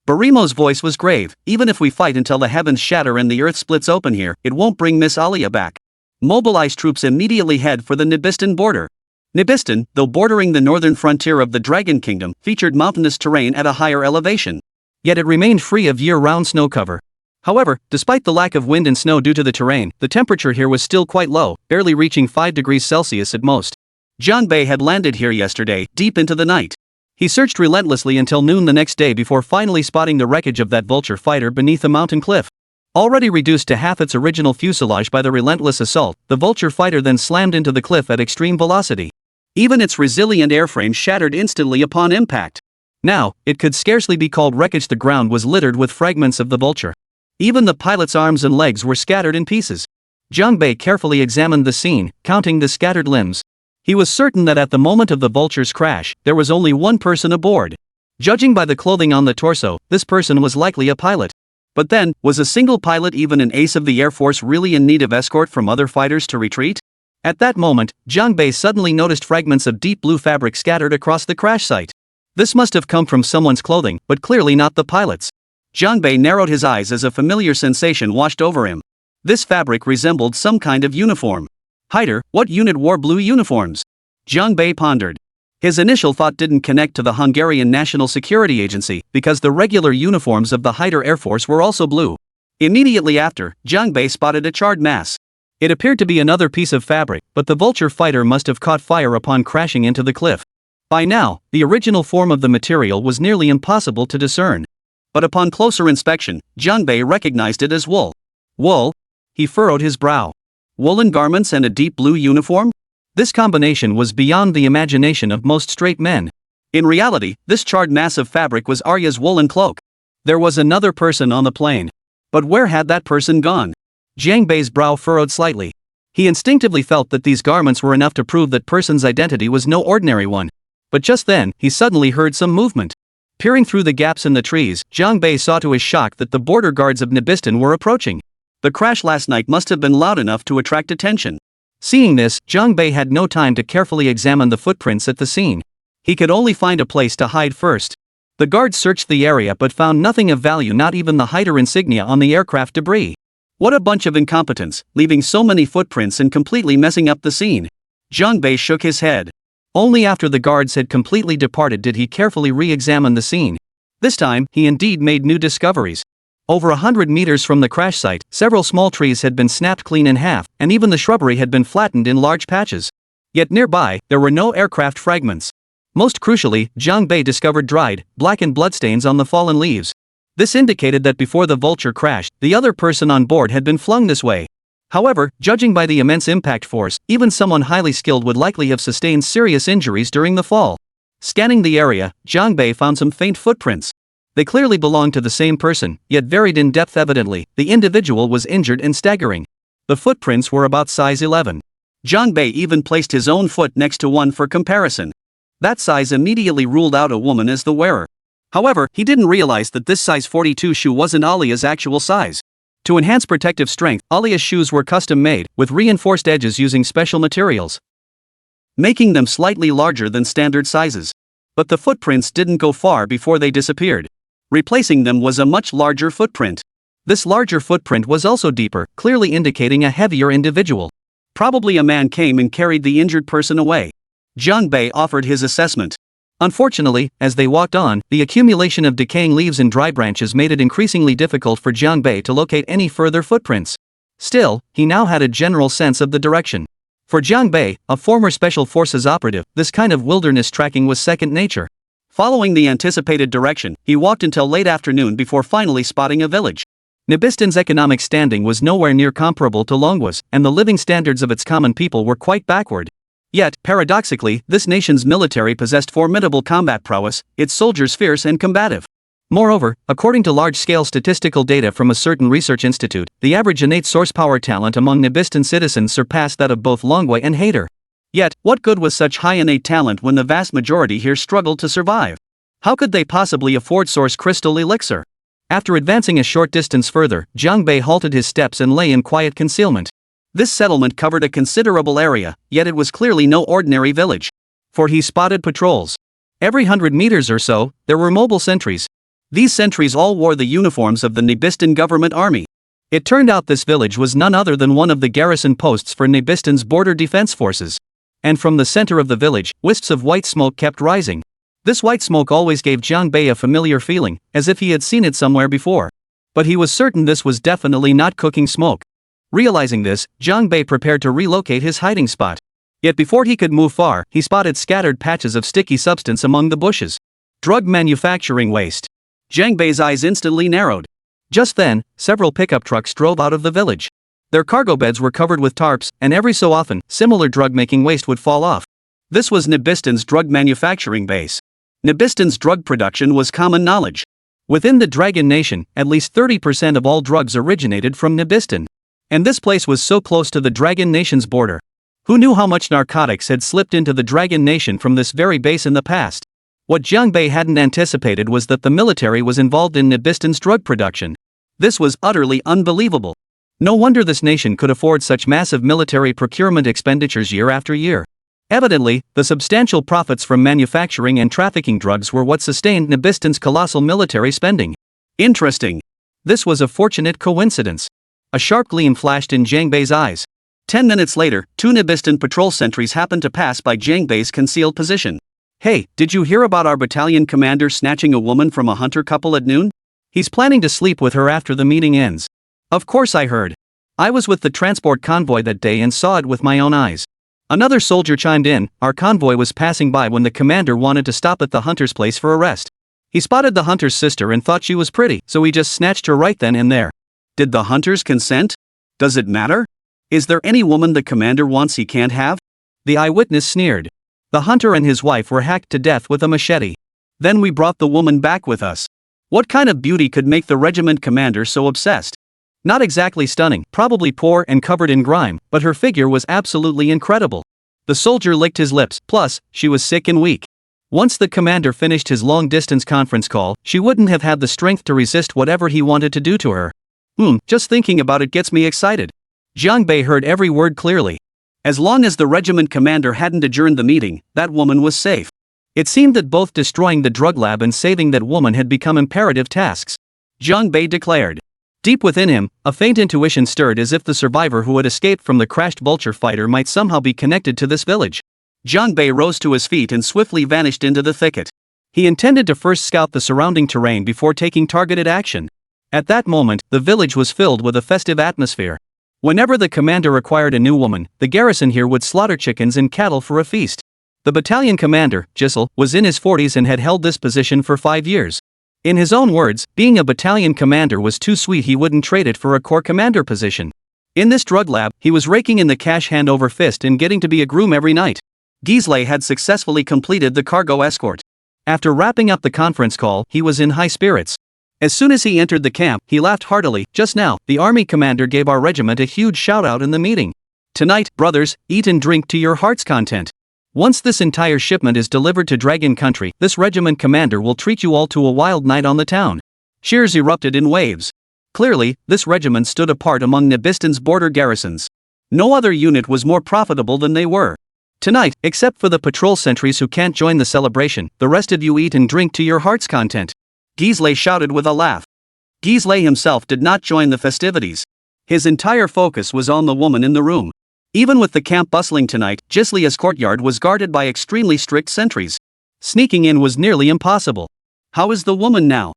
Barimo's voice was grave. Even if we fight until the heavens shatter and the earth splits open here, it won't bring Miss Alia back. Mobilize troops immediately, head for the Nibistan border. Nibistan, though bordering the northern frontier of the Dragon Kingdom, featured mountainous terrain at a higher elevation. Yet it remained free of year-round snow cover. However, despite the lack of wind and snow due to the terrain, the temperature here was still quite low, barely reaching 5 degrees Celsius at most. Jianbei had landed here yesterday, deep into the night. He searched relentlessly until noon the next day before finally spotting the wreckage of that vulture fighter beneath a mountain cliff. Already reduced to half its original fuselage by the relentless assault, the vulture fighter then slammed into the cliff at extreme velocity. Even its resilient airframe shattered instantly upon impact. Now, it could scarcely be called wreckage. The ground was littered with fragments of the vulture. Even the pilot's arms and legs were scattered in pieces. Jianbei carefully examined the scene, counting the scattered limbs. He was certain that at the moment of the vulture's crash, there was only one person aboard. Judging by the clothing on the torso, this person was likely a pilot. But then, was a single pilot, even an ace of the Air Force, really in need of escort from other fighters to retreat? At that moment, Jiang Bei suddenly noticed fragments of deep blue fabric scattered across the crash site. This must have come from someone's clothing, but clearly not the pilot's. Jiang Bei narrowed his eyes as a familiar sensation washed over him. This fabric resembled some kind of uniform. Hider, what unit wore blue uniforms? Jiang Bei pondered. His initial thought didn't connect to the Hungarian National Security Agency, because the regular uniforms of the Hider Air Force were also blue. Immediately after, Jiang Bei spotted a charred mass. It appeared to be another piece of fabric, but the vulture fighter must have caught fire upon crashing into the cliff. By now, the original form of the material was nearly impossible to discern. But upon closer inspection, Jiang Bei recognized it as wool. Wool? He furrowed his brow. Woolen garments and a deep blue uniform? This combination was beyond the imagination of most straight men. In reality, this charred mass of fabric was Arya's woolen cloak. There was another person on the plane. But where had that person gone? Jiang Bei's brow furrowed slightly. He instinctively felt that these garments were enough to prove that person's identity was no ordinary one. But just then, he suddenly heard some movement. Peering through the gaps in the trees, Jiang Bei saw to his shock that the border guards of Nibistan were approaching. The crash last night must have been loud enough to attract attention. Seeing this, Jiang Bei had no time to carefully examine the footprints at the scene. He could only find a place to hide first. The guards searched the area but found nothing of value, not even the Hider insignia on the aircraft debris. What a bunch of incompetence, leaving so many footprints and completely messing up the scene. Jiang Bei shook his head. Only after the guards had completely departed did he carefully re-examine the scene. This time, he indeed made new discoveries. Over 100 meters from the crash site, several small trees had been snapped clean in half, and even the shrubbery had been flattened in large patches. Yet nearby, there were no aircraft fragments. Most crucially, Jiang Bei discovered dried, blackened bloodstains on the fallen leaves. This indicated that before the vulture crashed, the other person on board had been flung this way. However, judging by the immense impact force, even someone highly skilled would likely have sustained serious injuries during the fall. Scanning the area, Jiang Bei found some faint footprints. They clearly belonged to the same person, yet varied in depth evidently. The individual was injured and staggering. The footprints were about size 11. Jiang Bei even placed his own foot next to one for comparison. That size immediately ruled out a woman as the wearer. However, he didn't realize that this size 42 shoe wasn't Alia's actual size. To enhance protective strength, Alia's shoes were custom made, with reinforced edges using special materials, making them slightly larger than standard sizes. But the footprints didn't go far before they disappeared. Replacing them was a much larger footprint. This larger footprint was also deeper, clearly indicating a heavier individual. Probably a man came and carried the injured person away. Jiang Bei offered his assessment. Unfortunately, as they walked on, the accumulation of decaying leaves and dry branches made it increasingly difficult for Jiang Bei to locate any further footprints. Still, he now had a general sense of the direction. For Jiang Bei, a former Special Forces operative, this kind of wilderness tracking was second nature. Following the anticipated direction, he walked until late afternoon before finally spotting a village. Nibistan's economic standing was nowhere near comparable to Longwa's, and the living standards of its common people were quite backward. Yet, paradoxically, this nation's military possessed formidable combat prowess, its soldiers fierce and combative. Moreover, according to large-scale statistical data from a certain research institute, the average innate source power talent among Nibistan citizens surpassed that of both Longwa and Hader. Yet, what good was such high innate talent when the vast majority here struggled to survive? How could they possibly afford source crystal elixir? After advancing a short distance further, Jiang Bei halted his steps and lay in quiet concealment. This settlement covered a considerable area, yet it was clearly no ordinary village. For he spotted patrols. Every 100 meters or so, there were mobile sentries. These sentries all wore the uniforms of the Nibistan government army. It turned out this village was none other than one of the garrison posts for Nibistan's border defense forces. And from the center of the village, wisps of white smoke kept rising. This white smoke always gave Jiang Bei a familiar feeling, as if he had seen it somewhere before. But he was certain this was definitely not cooking smoke. Realizing this, Jiang Bei prepared to relocate his hiding spot. Yet before he could move far, he spotted scattered patches of sticky substance among the bushes. Drug manufacturing waste. Jiang Bei's eyes instantly narrowed. Just then, several pickup trucks drove out of the village. Their cargo beds were covered with tarps, and every so often, similar drug-making waste would fall off. This was Nibistan's drug manufacturing base. Nibistan's drug production was common knowledge. Within the Dragon Nation, at least 30% of all drugs originated from Nibistan. And this place was so close to the Dragon Nation's border. Who knew how much narcotics had slipped into the Dragon Nation from this very base in the past? What Jiang Bei hadn't anticipated was that the military was involved in Nibistan's drug production. This was utterly unbelievable. No wonder this nation could afford such massive military procurement expenditures year after year. Evidently, the substantial profits from manufacturing and trafficking drugs were what sustained Nabiston's colossal military spending. Interesting. This was a fortunate coincidence. A sharp gleam flashed in Jiang Bei's eyes. 10 minutes later, 2 Nabiston patrol sentries happened to pass by Jiang Bei's concealed position. "Hey, did you hear about our battalion commander snatching a woman from a hunter couple at noon? He's planning to sleep with her after the meeting ends." "Of course I heard. I was with the transport convoy that day and saw it with my own eyes." Another soldier chimed in, "Our convoy was passing by when the commander wanted to stop at the hunter's place for a rest. He spotted the hunter's sister and thought she was pretty, so he just snatched her right then and there." "Did the hunters consent? Does it matter? Is there any woman the commander wants he can't have?" The eyewitness sneered. "The hunter and his wife were hacked to death with a machete. Then we brought the woman back with us. What kind of beauty could make the regiment commander so obsessed? Not exactly stunning, probably poor and covered in grime, but her figure was absolutely incredible." The soldier licked his lips, plus, she was sick and weak. Once the commander finished his long-distance conference call, she wouldn't have had the strength to resist whatever he wanted to do to her. Just thinking about it gets me excited." Jiang Bei heard every word clearly. As long as the regiment commander hadn't adjourned the meeting, that woman was safe. It seemed that both destroying the drug lab and saving that woman had become imperative tasks. Jiang Bei declared. Deep within him, a faint intuition stirred as if the survivor who had escaped from the crashed vulture fighter might somehow be connected to this village. Jiang Bei rose to his feet and swiftly vanished into the thicket. He intended to first scout the surrounding terrain before taking targeted action. At that moment, the village was filled with a festive atmosphere. Whenever the commander required a new woman, the garrison here would slaughter chickens and cattle for a feast. The battalion commander, Giselle, was in his 40s and had held this position for 5 years. In his own words, being a battalion commander was too sweet, he wouldn't trade it for a corps commander position. In this drug lab, he was raking in the cash hand over fist and getting to be a groom every night. Giselle had successfully completed the cargo escort. After wrapping up the conference call, he was in high spirits. As soon as he entered the camp, he laughed heartily. "Just now, the army commander gave our regiment a huge shout-out in the meeting. Tonight, brothers, eat and drink to your heart's content. Once this entire shipment is delivered to Dragon Country, this regiment commander will treat you all to a wild night on the town." Cheers erupted in waves. Clearly, this regiment stood apart among Nabiston's border garrisons. No other unit was more profitable than they were. "Tonight, except for the patrol sentries who can't join the celebration, the rest of you eat and drink to your heart's content," Giselle shouted with a laugh. Giselle himself did not join the festivities. His entire focus was on the woman in the room. Even with the camp bustling tonight, Giselle's courtyard was guarded by extremely strict sentries. Sneaking in was nearly impossible. "How is the woman now?"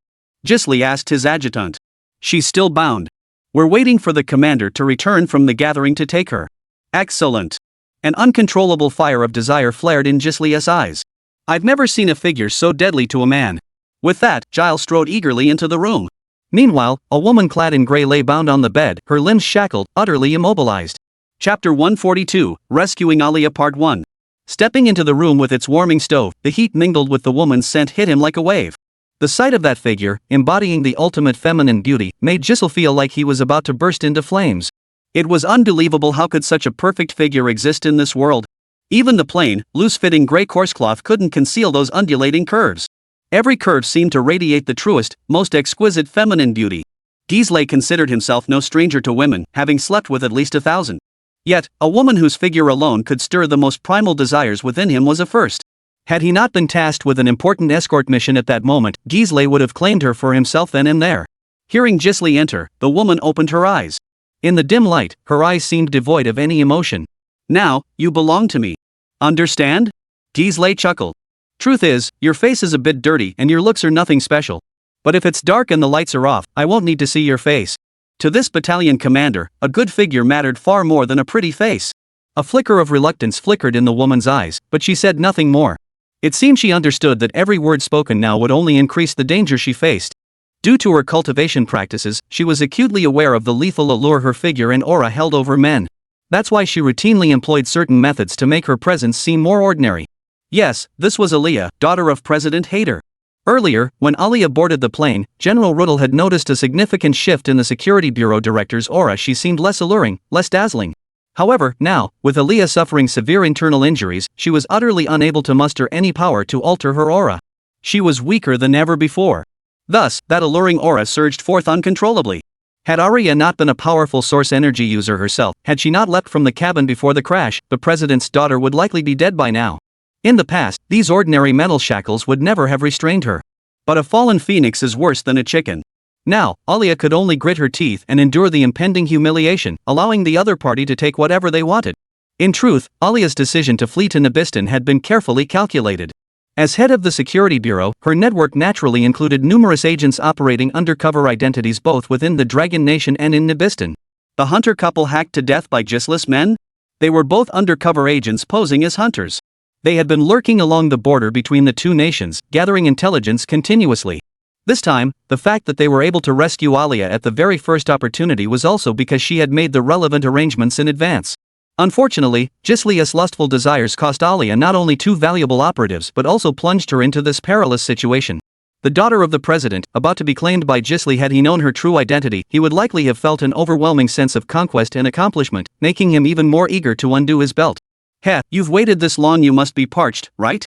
Giselle asked his adjutant. "She's still bound. We're waiting for the commander to return from the gathering to take her." "Excellent." An uncontrollable fire of desire flared in Giselle's eyes. "I've never seen a figure so deadly to a man." With that, Giles strode eagerly into the room. Meanwhile, a woman clad in gray lay bound on the bed, her limbs shackled, utterly immobilized. Chapter 142, Rescuing Alia Part 1. Stepping into the room with its warming stove, the heat mingled with the woman's scent hit him like a wave. The sight of that figure, embodying the ultimate feminine beauty, made Giselle feel like he was about to burst into flames. It was unbelievable how could such a perfect figure exist in this world. Even the plain, loose-fitting gray corsecloth couldn't conceal those undulating curves. Every curve seemed to radiate the truest, most exquisite feminine beauty. Giselle considered himself no stranger to women, having slept with at least 1,000. Yet, a woman whose figure alone could stir the most primal desires within him was a first. Had he not been tasked with an important escort mission at that moment, Giselle would have claimed her for himself then and there. Hearing Giselle enter, the woman opened her eyes. In the dim light, her eyes seemed devoid of any emotion. "Now, you belong to me. Understand?" Giselle chuckled. "Truth is, your face is a bit dirty and your looks are nothing special. But if it's dark and the lights are off, I won't need to see your face." To this battalion commander, a good figure mattered far more than a pretty face. A flicker of reluctance flickered in the woman's eyes, but she said nothing more. It seemed she understood that every word spoken now would only increase the danger she faced. Due to her cultivation practices, she was acutely aware of the lethal allure her figure and aura held over men. That's why she routinely employed certain methods to make her presence seem more ordinary. Yes, this was Alia, daughter of President Hayter. Earlier, when Alia boarded the plane, General Ruddle had noticed a significant shift in the Security Bureau director's aura. She seemed less alluring, less dazzling. However, now, with Alia suffering severe internal injuries, she was utterly unable to muster any power to alter her aura. She was weaker than ever before. Thus, that alluring aura surged forth uncontrollably. Had Arya not been a powerful source energy user herself, had she not leapt from the cabin before the crash, the president's daughter would likely be dead by now. In the past, these ordinary metal shackles would never have restrained her. But a fallen phoenix is worse than a chicken. Now, Alia could only grit her teeth and endure the impending humiliation, allowing the other party to take whatever they wanted. In truth, Alia's decision to flee to Nibistan had been carefully calculated. As head of the security bureau, her network naturally included numerous agents operating undercover identities both within the Dragon Nation and in Nibistan. The hunter couple hacked to death by gistless men? They were both undercover agents posing as hunters. They had been lurking along the border between the two nations, gathering intelligence continuously. This time, the fact that they were able to rescue Alia at the very first opportunity was also because she had made the relevant arrangements in advance. Unfortunately, Gislia's lustful desires cost Alia not only two valuable operatives but also plunged her into this perilous situation. The daughter of the president, about to be claimed by Gisli, had he known her true identity, he would likely have felt an overwhelming sense of conquest and accomplishment, making him even more eager to undo his belt. "Heh, you've waited this long, you must be parched, right?"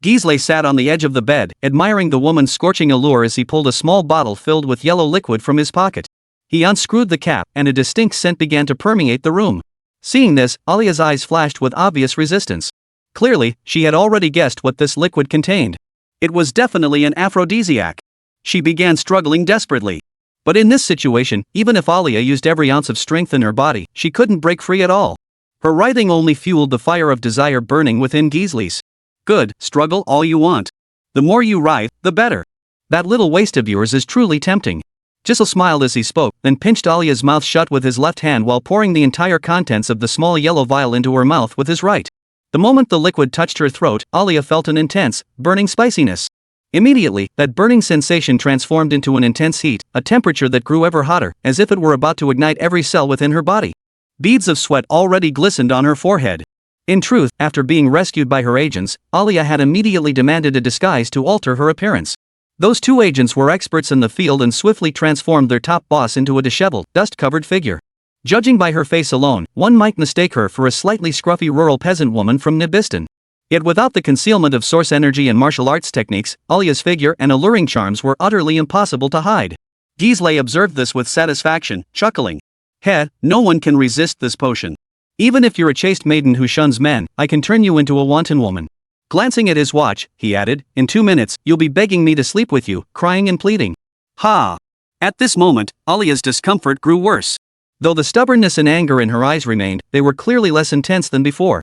Gisli sat on the edge of the bed, admiring the woman's scorching allure as he pulled a small bottle filled with yellow liquid from his pocket. He unscrewed the cap, and a distinct scent began to permeate the room. Seeing this, Alia's eyes flashed with obvious resistance. Clearly, she had already guessed what this liquid contained. It was definitely an aphrodisiac. She began struggling desperately. But in this situation, even if Alia used every ounce of strength in her body, she couldn't break free at all. Her writhing only fueled the fire of desire burning within Gisli's. "Good, struggle all you want. The more you writhe, the better. That little waist of yours is truly tempting." Gisli smiled as he spoke, then pinched Alia's mouth shut with his left hand while pouring the entire contents of the small yellow vial into her mouth with his right. The moment the liquid touched her throat, Alia felt an intense, burning spiciness. Immediately, that burning sensation transformed into an intense heat, a temperature that grew ever hotter, as if it were about to ignite every cell within her body. Beads of sweat already glistened on her forehead. In truth, after being rescued by her agents, Alia had immediately demanded a disguise to alter her appearance. Those two agents were experts in the field and swiftly transformed their top boss into a disheveled, dust-covered figure. Judging by her face alone, one might mistake her for a slightly scruffy rural peasant woman from Nibistan. Yet without the concealment of source energy and martial arts techniques, Alia's figure and alluring charms were utterly impossible to hide. Gisli observed this with satisfaction, chuckling. "Heh, no one can resist this potion. Even if you're a chaste maiden who shuns men, I can turn you into a wanton woman." Glancing at his watch, he added, "In 2 minutes, you'll be begging me to sleep with you, crying and pleading." Ha! At this moment, Alia's discomfort grew worse. Though the stubbornness and anger in her eyes remained, they were clearly less intense than before.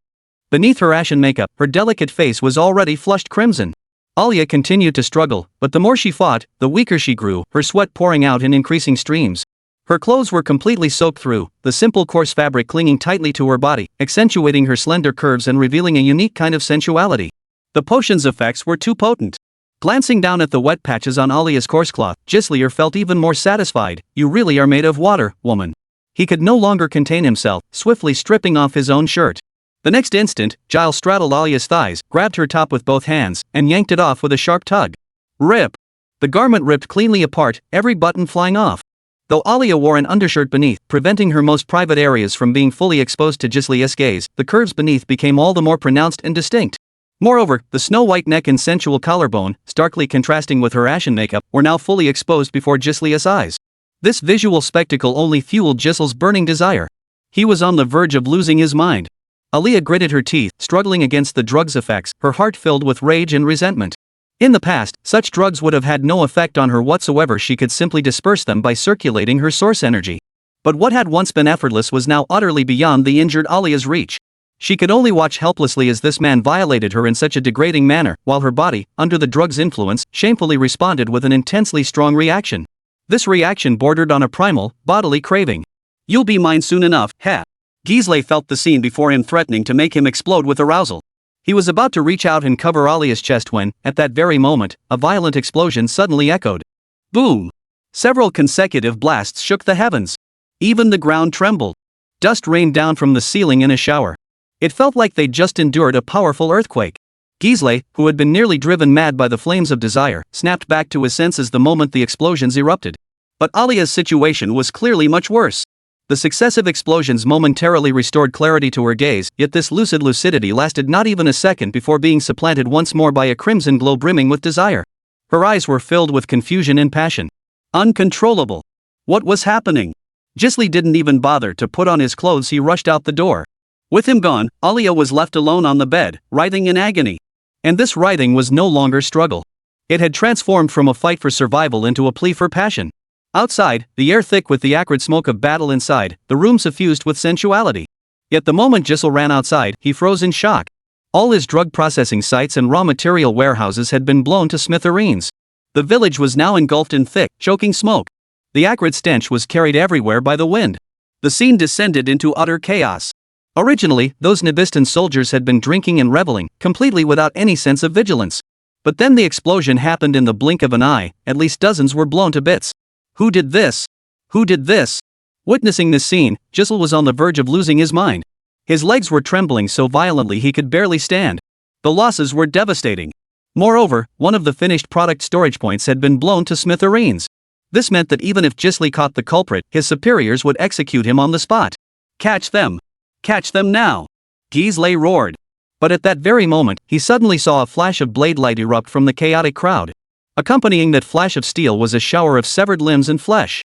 Beneath her ashen makeup, her delicate face was already flushed crimson. Alia continued to struggle, but the more she fought, the weaker she grew, her sweat pouring out in increasing streams. Her clothes were completely soaked through, the simple coarse fabric clinging tightly to her body, accentuating her slender curves and revealing a unique kind of sensuality. The potion's effects were too potent. Glancing down at the wet patches on Alia's coarse cloth, Gisli felt even more satisfied. "You really are made of water, woman." He could no longer contain himself, swiftly stripping off his own shirt. The next instant, Giles straddled Alia's thighs, grabbed her top with both hands, and yanked it off with a sharp tug. Rip! The garment ripped cleanly apart, every button flying off. Though Alia wore an undershirt beneath, preventing her most private areas from being fully exposed to Gisli's gaze, the curves beneath became all the more pronounced and distinct. Moreover, the snow-white neck and sensual collarbone, starkly contrasting with her ashen makeup, were now fully exposed before Gisli's eyes. This visual spectacle only fueled Gisli's burning desire. He was on the verge of losing his mind. Alia gritted her teeth, struggling against the drug's effects, her heart filled with rage and resentment. In the past, such drugs would have had no effect on her whatsoever. She could simply disperse them by circulating her source energy. But what had once been effortless was now utterly beyond the injured Alia's reach. She could only watch helplessly as this man violated her in such a degrading manner, while her body, under the drug's influence, shamefully responded with an intensely strong reaction. This reaction bordered on a primal, bodily craving. "You'll be mine soon enough, heh." Gisli felt the scene before him threatening to make him explode with arousal. He was about to reach out and cover Alia's chest when, at that very moment, a violent explosion suddenly echoed. Boom! Several consecutive blasts shook the heavens. Even the ground trembled. Dust rained down from the ceiling in a shower. It felt like they'd just endured a powerful earthquake. Gisli, who had been nearly driven mad by the flames of desire, snapped back to his senses the moment the explosions erupted. But Alia's situation was clearly much worse. The successive explosions momentarily restored clarity to her gaze, yet this lucid lucidity lasted not even a second before being supplanted once more by a crimson glow brimming with desire. Her eyes were filled with confusion and passion. Uncontrollable. What was happening? Gisli didn't even bother to put on his clothes, he rushed out the door. With him gone, Alia was left alone on the bed, writhing in agony. And this writhing was no longer struggle. It had transformed from a fight for survival into a plea for passion. Outside, the air thick with the acrid smoke of battle; inside, the room suffused with sensuality. Yet the moment Gisli ran outside, he froze in shock. All his drug processing sites and raw material warehouses had been blown to smithereens. The village was now engulfed in thick, choking smoke. The acrid stench was carried everywhere by the wind. The scene descended into utter chaos. Originally, those Nibistan soldiers had been drinking and reveling, completely without any sense of vigilance. But then the explosion happened in the blink of an eye; at least dozens were blown to bits. Who did this? Who did this? Witnessing this scene, Gisli was on the verge of losing his mind. His legs were trembling so violently he could barely stand. The losses were devastating. Moreover, one of the finished product storage points had been blown to smithereens. This meant that even if Gisli caught the culprit, his superiors would execute him on the spot. Catch them! Catch them now! Gisli roared. But at that very moment, he suddenly saw a flash of blade light erupt from the chaotic crowd. Accompanying that flash of steel was a shower of severed limbs and flesh.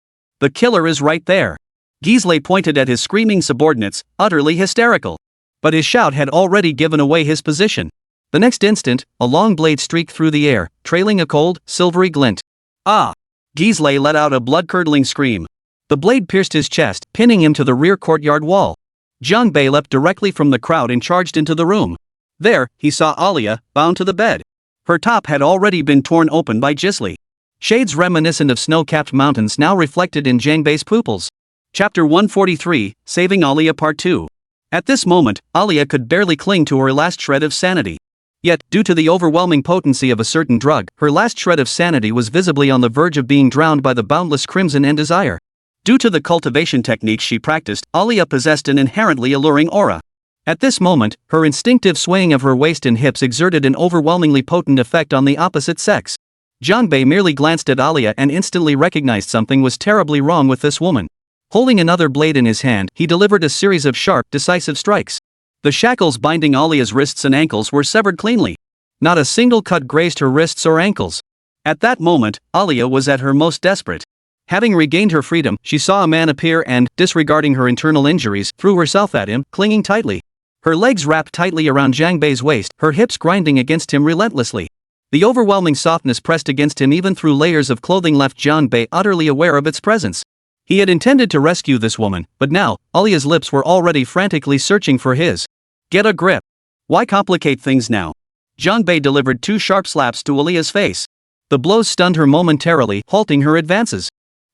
The killer is right there. Gisli pointed at his screaming subordinates, utterly hysterical. But his shout had already given away his position. The next instant, a long blade streaked through the air, trailing a cold, silvery glint. Ah! Gisli let out a blood-curdling scream. The blade pierced his chest, pinning him to the rear courtyard wall. Jiangbei leapt directly from the crowd and charged into the room. There, he saw Alia, bound to the bed. Her top had already been torn open by Gisli. Shades reminiscent of snow-capped mountains now reflected in Jiangbei's pupils. Chapter 143, Saving Alia Part 2. At this moment, Alia could barely cling to her last shred of sanity. Yet, due to the overwhelming potency of a certain drug, her last shred of sanity was visibly on the verge of being drowned by the boundless crimson and desire. Due to the cultivation techniques she practiced, Alia possessed an inherently alluring aura. At this moment, her instinctive swaying of her waist and hips exerted an overwhelmingly potent effect on the opposite sex. Jiangbei merely glanced at Alia and instantly recognized something was terribly wrong with this woman. Holding another blade in his hand, he delivered a series of sharp, decisive strikes. The shackles binding Alia's wrists and ankles were severed cleanly. Not a single cut grazed her wrists or ankles. At that moment, Alia was at her most desperate. Having regained her freedom, she saw a man appear and, disregarding her internal injuries, threw herself at him, clinging tightly. Her legs wrapped tightly around Jiangbei's waist, her hips grinding against him relentlessly. The overwhelming softness pressed against him even through layers of clothing left Jiangbei utterly aware of its presence. He had intended to rescue this woman, but now, Alia's lips were already frantically searching for his. Get a grip. Why complicate things now? Jiangbei delivered 2 sharp slaps to Alia's face. The blows stunned her momentarily, halting her advances.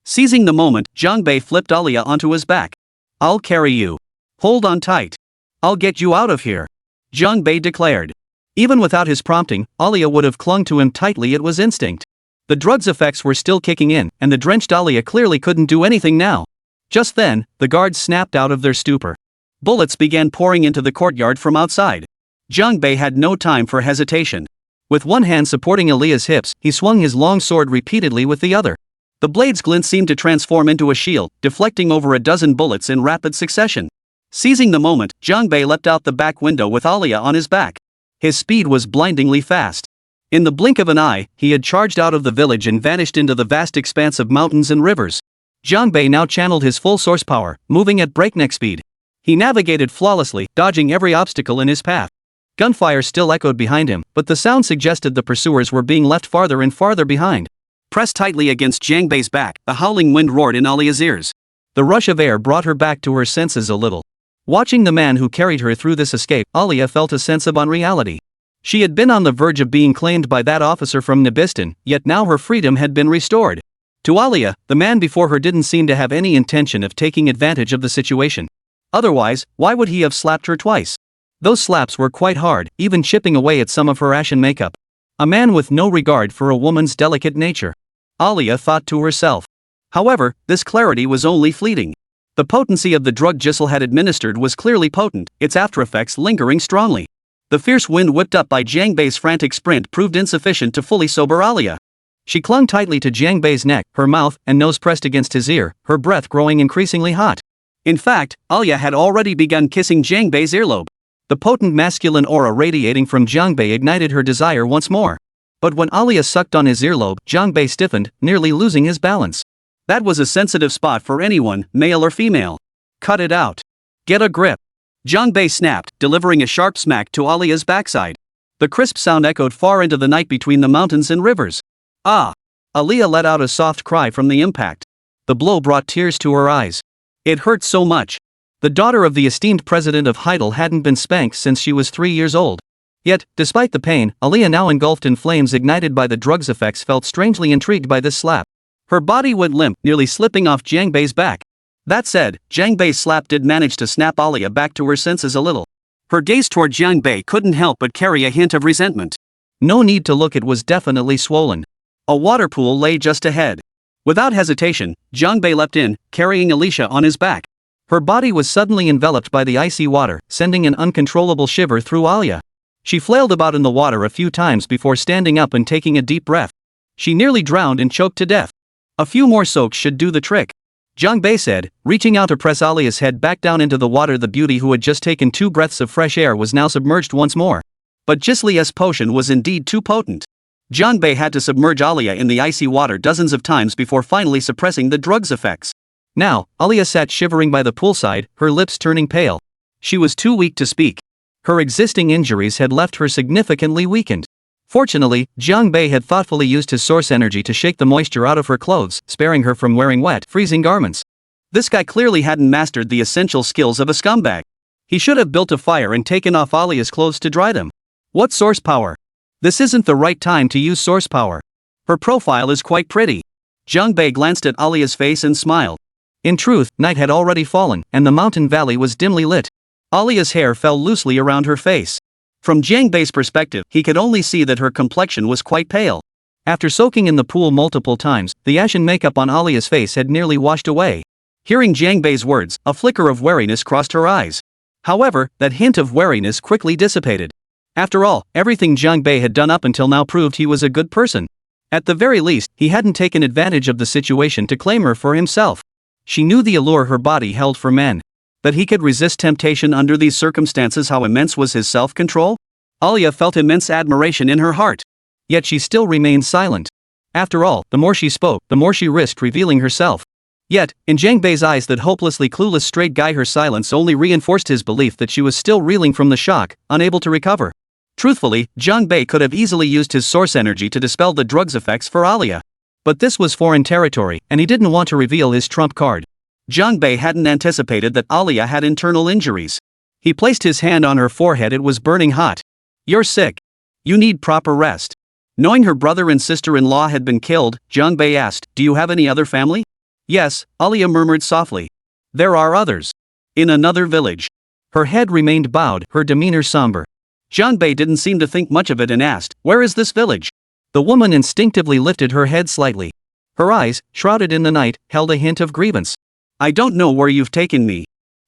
Seizing the moment, Jiangbei flipped Alia onto his back. I'll carry you. Hold on tight. I'll get you out of here. Jiangbei declared. Even without his prompting, Alia would have clung to him tightly. It was instinct. The drug's effects were still kicking in, and the drenched Alia clearly couldn't do anything now. Just then, the guards snapped out of their stupor. Bullets began pouring into the courtyard from outside. Jiangbei had no time for hesitation. With one hand supporting Alia's hips, he swung his long sword repeatedly with the other. The blade's glint seemed to transform into a shield, deflecting over a dozen bullets in rapid succession. Seizing the moment, Jiangbei leapt out the back window with Alia on his back. His speed was blindingly fast. In the blink of an eye, he had charged out of the village and vanished into the vast expanse of mountains and rivers. Jiangbei now channeled his full source power, moving at breakneck speed. He navigated flawlessly, dodging every obstacle in his path. Gunfire still echoed behind him, but the sound suggested the pursuers were being left farther and farther behind. Pressed tightly against Jiangbei's back, a howling wind roared in Alia's ears. The rush of air brought her back to her senses a little. Watching the man who carried her through this escape, Alia felt a sense of unreality. She had been on the verge of being claimed by that officer from Nibistan, yet now her freedom had been restored. To Alia, the man before her didn't seem to have any intention of taking advantage of the situation. Otherwise, why would he have slapped her twice? Those slaps were quite hard, even chipping away at some of her ashen makeup. A man with no regard for a woman's delicate nature. Alia thought to herself. However, this clarity was only fleeting. The potency of the drug Gisli had administered was clearly potent, its aftereffects lingering strongly. The fierce wind whipped up by Jiangbei's frantic sprint proved insufficient to fully sober Alia. She clung tightly to Jiangbei's neck, her mouth and nose pressed against his ear, her breath growing increasingly hot. In fact, Alia had already begun kissing Jiangbei's earlobe. The potent masculine aura radiating from Jiangbei ignited her desire once more. But when Alia sucked on his earlobe, Jiangbei stiffened, nearly losing his balance. That was a sensitive spot for anyone, male or female. Cut it out. Get a grip. Jang Bae snapped, delivering a sharp smack to Alia's backside. The crisp sound echoed far into the night between the mountains and rivers. Ah! Alia let out a soft cry from the impact. The blow brought tears to her eyes. It hurt so much. The daughter of the esteemed president of Heidel hadn't been spanked since she was 3 years old. Yet, despite the pain, Alia, now engulfed in flames ignited by the drug's effects, felt strangely intrigued by this slap. Her body went limp, nearly slipping off Jang Bae's back. That said, Jang Bae's slap did manage to snap Alia back to her senses a little. Her gaze toward Jang Bae couldn't help but carry a hint of resentment. No need to look, it was definitely swollen. A water pool lay just ahead. Without hesitation, Jang Bae leapt in, carrying Alicia on his back. Her body was suddenly enveloped by the icy water, sending an uncontrollable shiver through Alia. She flailed about in the water a few times before standing up and taking a deep breath. She nearly drowned and choked to death. A few more soaks should do the trick, Jang Bae said, reaching out to press Alia's head back down into the water. The beauty, who had just taken 2 breaths of fresh air, was now submerged once more. But Gisli's potion was indeed too potent. Jang Bae had to submerge Alia in the icy water dozens of times before finally suppressing the drug's effects. Now, Alia sat shivering by the poolside, her lips turning pale. She was too weak to speak. Her existing injuries had left her significantly weakened. Fortunately, Jang Bae had thoughtfully used his source energy to shake the moisture out of her clothes, sparing her from wearing wet, freezing garments. This guy clearly hadn't mastered the essential skills of a scumbag. He should have built a fire and taken off Alia's clothes to dry them. What source power? This isn't the right time to use source power. Her profile is quite pretty. Jang Bae glanced at Alia's face and smiled. In truth, night had already fallen, and the mountain valley was dimly lit. Alia's hair fell loosely around her face. From Jang Bae's perspective, he could only see that her complexion was quite pale. After soaking in the pool multiple times, the ashen makeup on Alia's face had nearly washed away. Hearing Jang Bae's words, a flicker of wariness crossed her eyes. However, that hint of wariness quickly dissipated. After all, everything Jang Bae had done up until now proved he was a good person. At the very least, he hadn't taken advantage of the situation to claim her for himself. She knew the allure her body held for men. That he could resist temptation under these circumstances. How immense was his self-control? Alia felt immense admiration in her heart. Yet she still remained silent. After all, the more she spoke, the more she risked revealing herself. Yet, in Jang Bae's eyes, that hopelessly clueless straight guy, her silence only reinforced his belief that she was still reeling from the shock, unable to recover. Truthfully, Jang Bae could have easily used his source energy to dispel the drug's effects for Alia. But this was foreign territory, and he didn't want to reveal his trump card. Jang Bae hadn't anticipated that Alia had internal injuries. He placed his hand on her forehead. It was burning hot. You're sick. You need proper rest. Knowing her brother and sister-in-law had been killed, Jang Bae asked, do you have any other family? Yes, Alia murmured softly. There are others. In another village. Her head remained bowed, her demeanor somber. Jang Bae didn't seem to think much of it and asked, where is this village? The woman instinctively lifted her head slightly. Her eyes, shrouded in the night, held a hint of grievance. I don't know where you've taken me.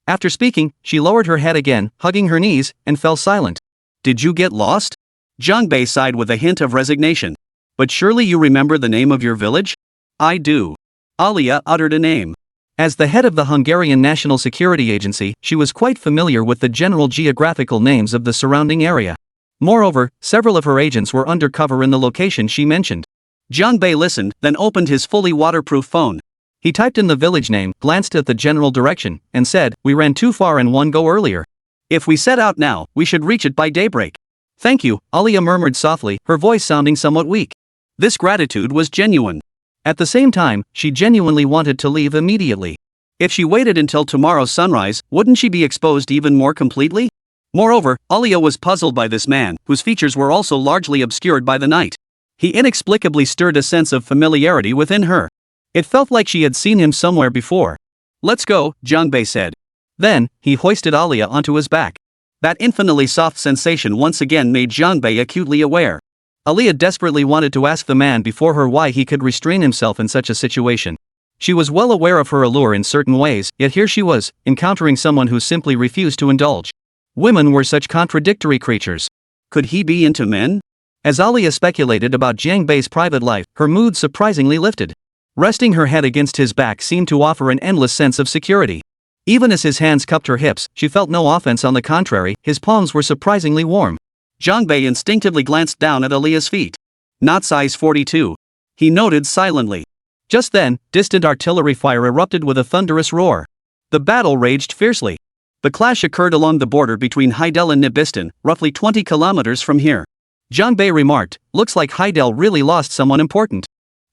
After speaking, she lowered her head again, hugging her knees, and fell silent. Did you get lost? Jang Bae sighed with a hint of resignation. But surely you remember the name of your village? I do. Alia uttered a name. As the head of the Hungarian National Security Agency, she was quite familiar with the general geographical names of the surrounding area. Moreover, several of her agents were undercover in the location she mentioned. Jang Bae listened, then opened his fully waterproof phone. He typed in the village name, glanced at the general direction, and said, we ran too far and one go earlier. If we set out now, we should reach it by daybreak. Thank you, Alia murmured softly, her voice sounding somewhat weak. This gratitude was genuine. At the same time, she genuinely wanted to leave immediately. If she waited until tomorrow's sunrise, wouldn't she be exposed even more completely? Moreover, Alia was puzzled by this man, whose features were also largely obscured by the night. He inexplicably stirred a sense of familiarity within her. It felt like she had seen him somewhere before. Let's go, Jang Bae said. Then, he hoisted Alia onto his back. That infinitely soft sensation once again made Jang Bae acutely aware. Alia desperately wanted to ask the man before her why he could restrain himself in such a situation. She was well aware of her allure in certain ways, yet here she was, encountering someone who simply refused to indulge. Women were such contradictory creatures. Could he be into men? As Alia speculated about Jang Bae's private life, her mood surprisingly lifted. Resting her head against his back seemed to offer an endless sense of security. Even as his hands cupped her hips, she felt no offense. On the contrary, his palms were surprisingly warm. Jang Bae instinctively glanced down at Alia's feet. Not size 42. He noted silently. Just then, distant artillery fire erupted with a thunderous roar. The battle raged fiercely. The clash occurred along the border between Hydel and Nibistan, roughly 20 kilometers from here. Jiang Bei remarked, "Looks like Hydel really lost someone important."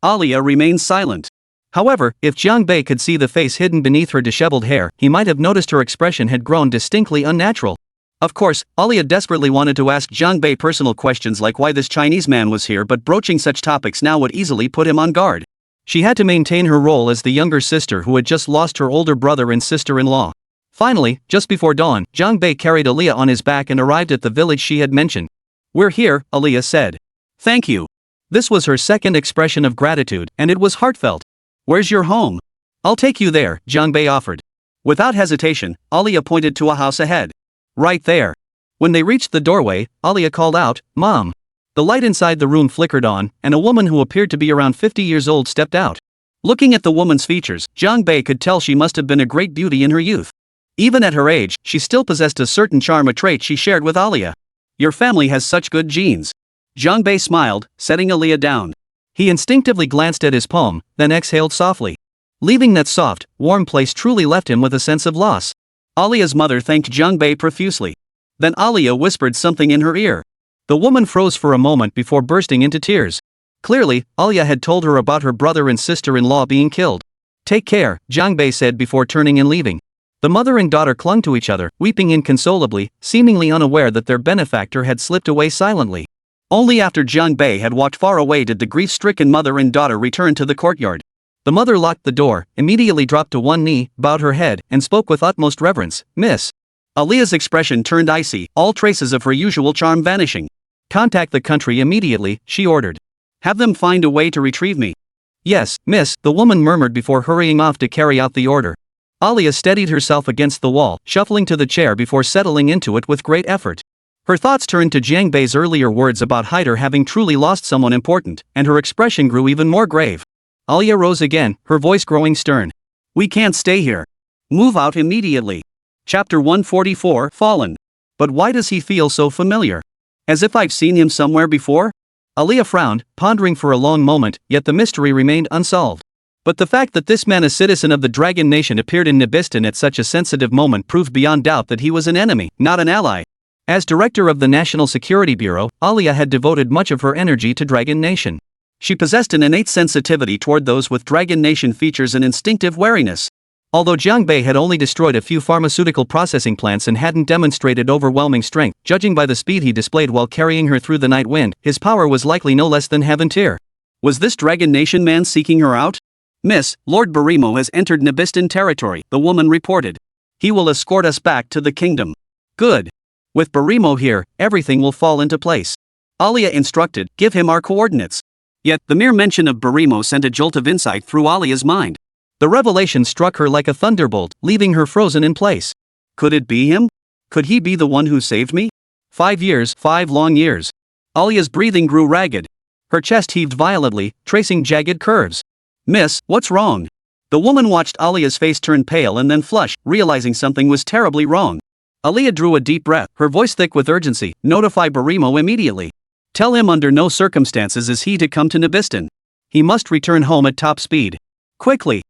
Alia remained silent. However, if Jiang Bei could see the face hidden beneath her disheveled hair, he might have noticed her expression had grown distinctly unnatural. Of course, Alia desperately wanted to ask Jiang Bei personal questions like why this Chinese man was here, but broaching such topics now would easily put him on guard. She had to maintain her role as the younger sister who had just lost her older brother and sister-in-law. Finally, just before dawn, Jiang Bei carried Alia on his back and arrived at the village she had mentioned. "We're here," Alia said. "Thank you." This was her second expression of gratitude, and it was heartfelt. "Where's your home?" "I'll take you there," Jiang Bei offered. Without hesitation, Alia pointed to a house ahead. "Right there." When they reached the doorway, Alia called out, "Mom." The light inside the room flickered on, and a woman who appeared to be around 50 years old stepped out. Looking at the woman's features, Jiang Bei could tell she must have been a great beauty in her youth. Even at her age, she still possessed a certain charm, a trait she shared with Alia. "Your family has such good genes." Jiang Bei smiled, setting Alia down. He instinctively glanced at his palm, then exhaled softly. Leaving that soft, warm place truly left him with a sense of loss. Alia's mother thanked Jiang Bei profusely. Then Alia whispered something in her ear. The woman froze for a moment before bursting into tears. Clearly, Alia had told her about her brother and sister-in-law being killed. "Take care," Jiang Bei said before turning and leaving. The mother and daughter clung to each other, weeping inconsolably, seemingly unaware that their benefactor had slipped away silently. Only after Jiang Bei had walked far away did the grief-stricken mother and daughter return to the courtyard. The mother locked the door, immediately dropped to one knee, bowed her head, and spoke with utmost reverence, "Miss." Alia's expression turned icy, all traces of her usual charm vanishing. "Contact the country immediately," she ordered. "Have them find a way to retrieve me." "Yes, miss," the woman murmured before hurrying off to carry out the order. Alia steadied herself against the wall, shuffling to the chair before settling into it with great effort. Her thoughts turned to Jiang Bei's earlier words about Hyder having truly lost someone important, and her expression grew even more grave. Alia rose again, her voice growing stern. "We can't stay here. Move out immediately." Chapter 144, Fallen. "But why does he feel so familiar? As if I've seen him somewhere before?" Alia frowned, pondering for a long moment, yet the mystery remained unsolved. But the fact that this man, a citizen of the Dragon Nation, appeared in Nibistan at such a sensitive moment proved beyond doubt that he was an enemy, not an ally. As director of the National Security Bureau, Alia had devoted much of her energy to Dragon Nation. She possessed an innate sensitivity toward those with Dragon Nation features and instinctive wariness. Although Jiang Bei had only destroyed a few pharmaceutical processing plants and hadn't demonstrated overwhelming strength, judging by the speed he displayed while carrying her through the night wind, his power was likely no less than heaven tier. Was this Dragon Nation man seeking her out? "Miss, Lord Barimo has entered Nibistan territory," the woman reported. "He will escort us back to the kingdom." "Good. With Barimo here, everything will fall into place." Alia instructed, "Give him our coordinates." Yet, the mere mention of Barimo sent a jolt of insight through Alia's mind. The revelation struck her like a thunderbolt, leaving her frozen in place. Could it be him? Could he be the one who saved me? 5 years, 5 long years. Alia's breathing grew ragged. Her chest heaved violently, tracing jagged curves. "Miss, what's wrong?" The woman watched Alia's face turn pale and then flush, realizing something was terribly wrong. Alia drew a deep breath, her voice thick with urgency. "Notify Barimo immediately. Tell him under no circumstances is he to come to Nibistan. He must return home at top speed. Quickly.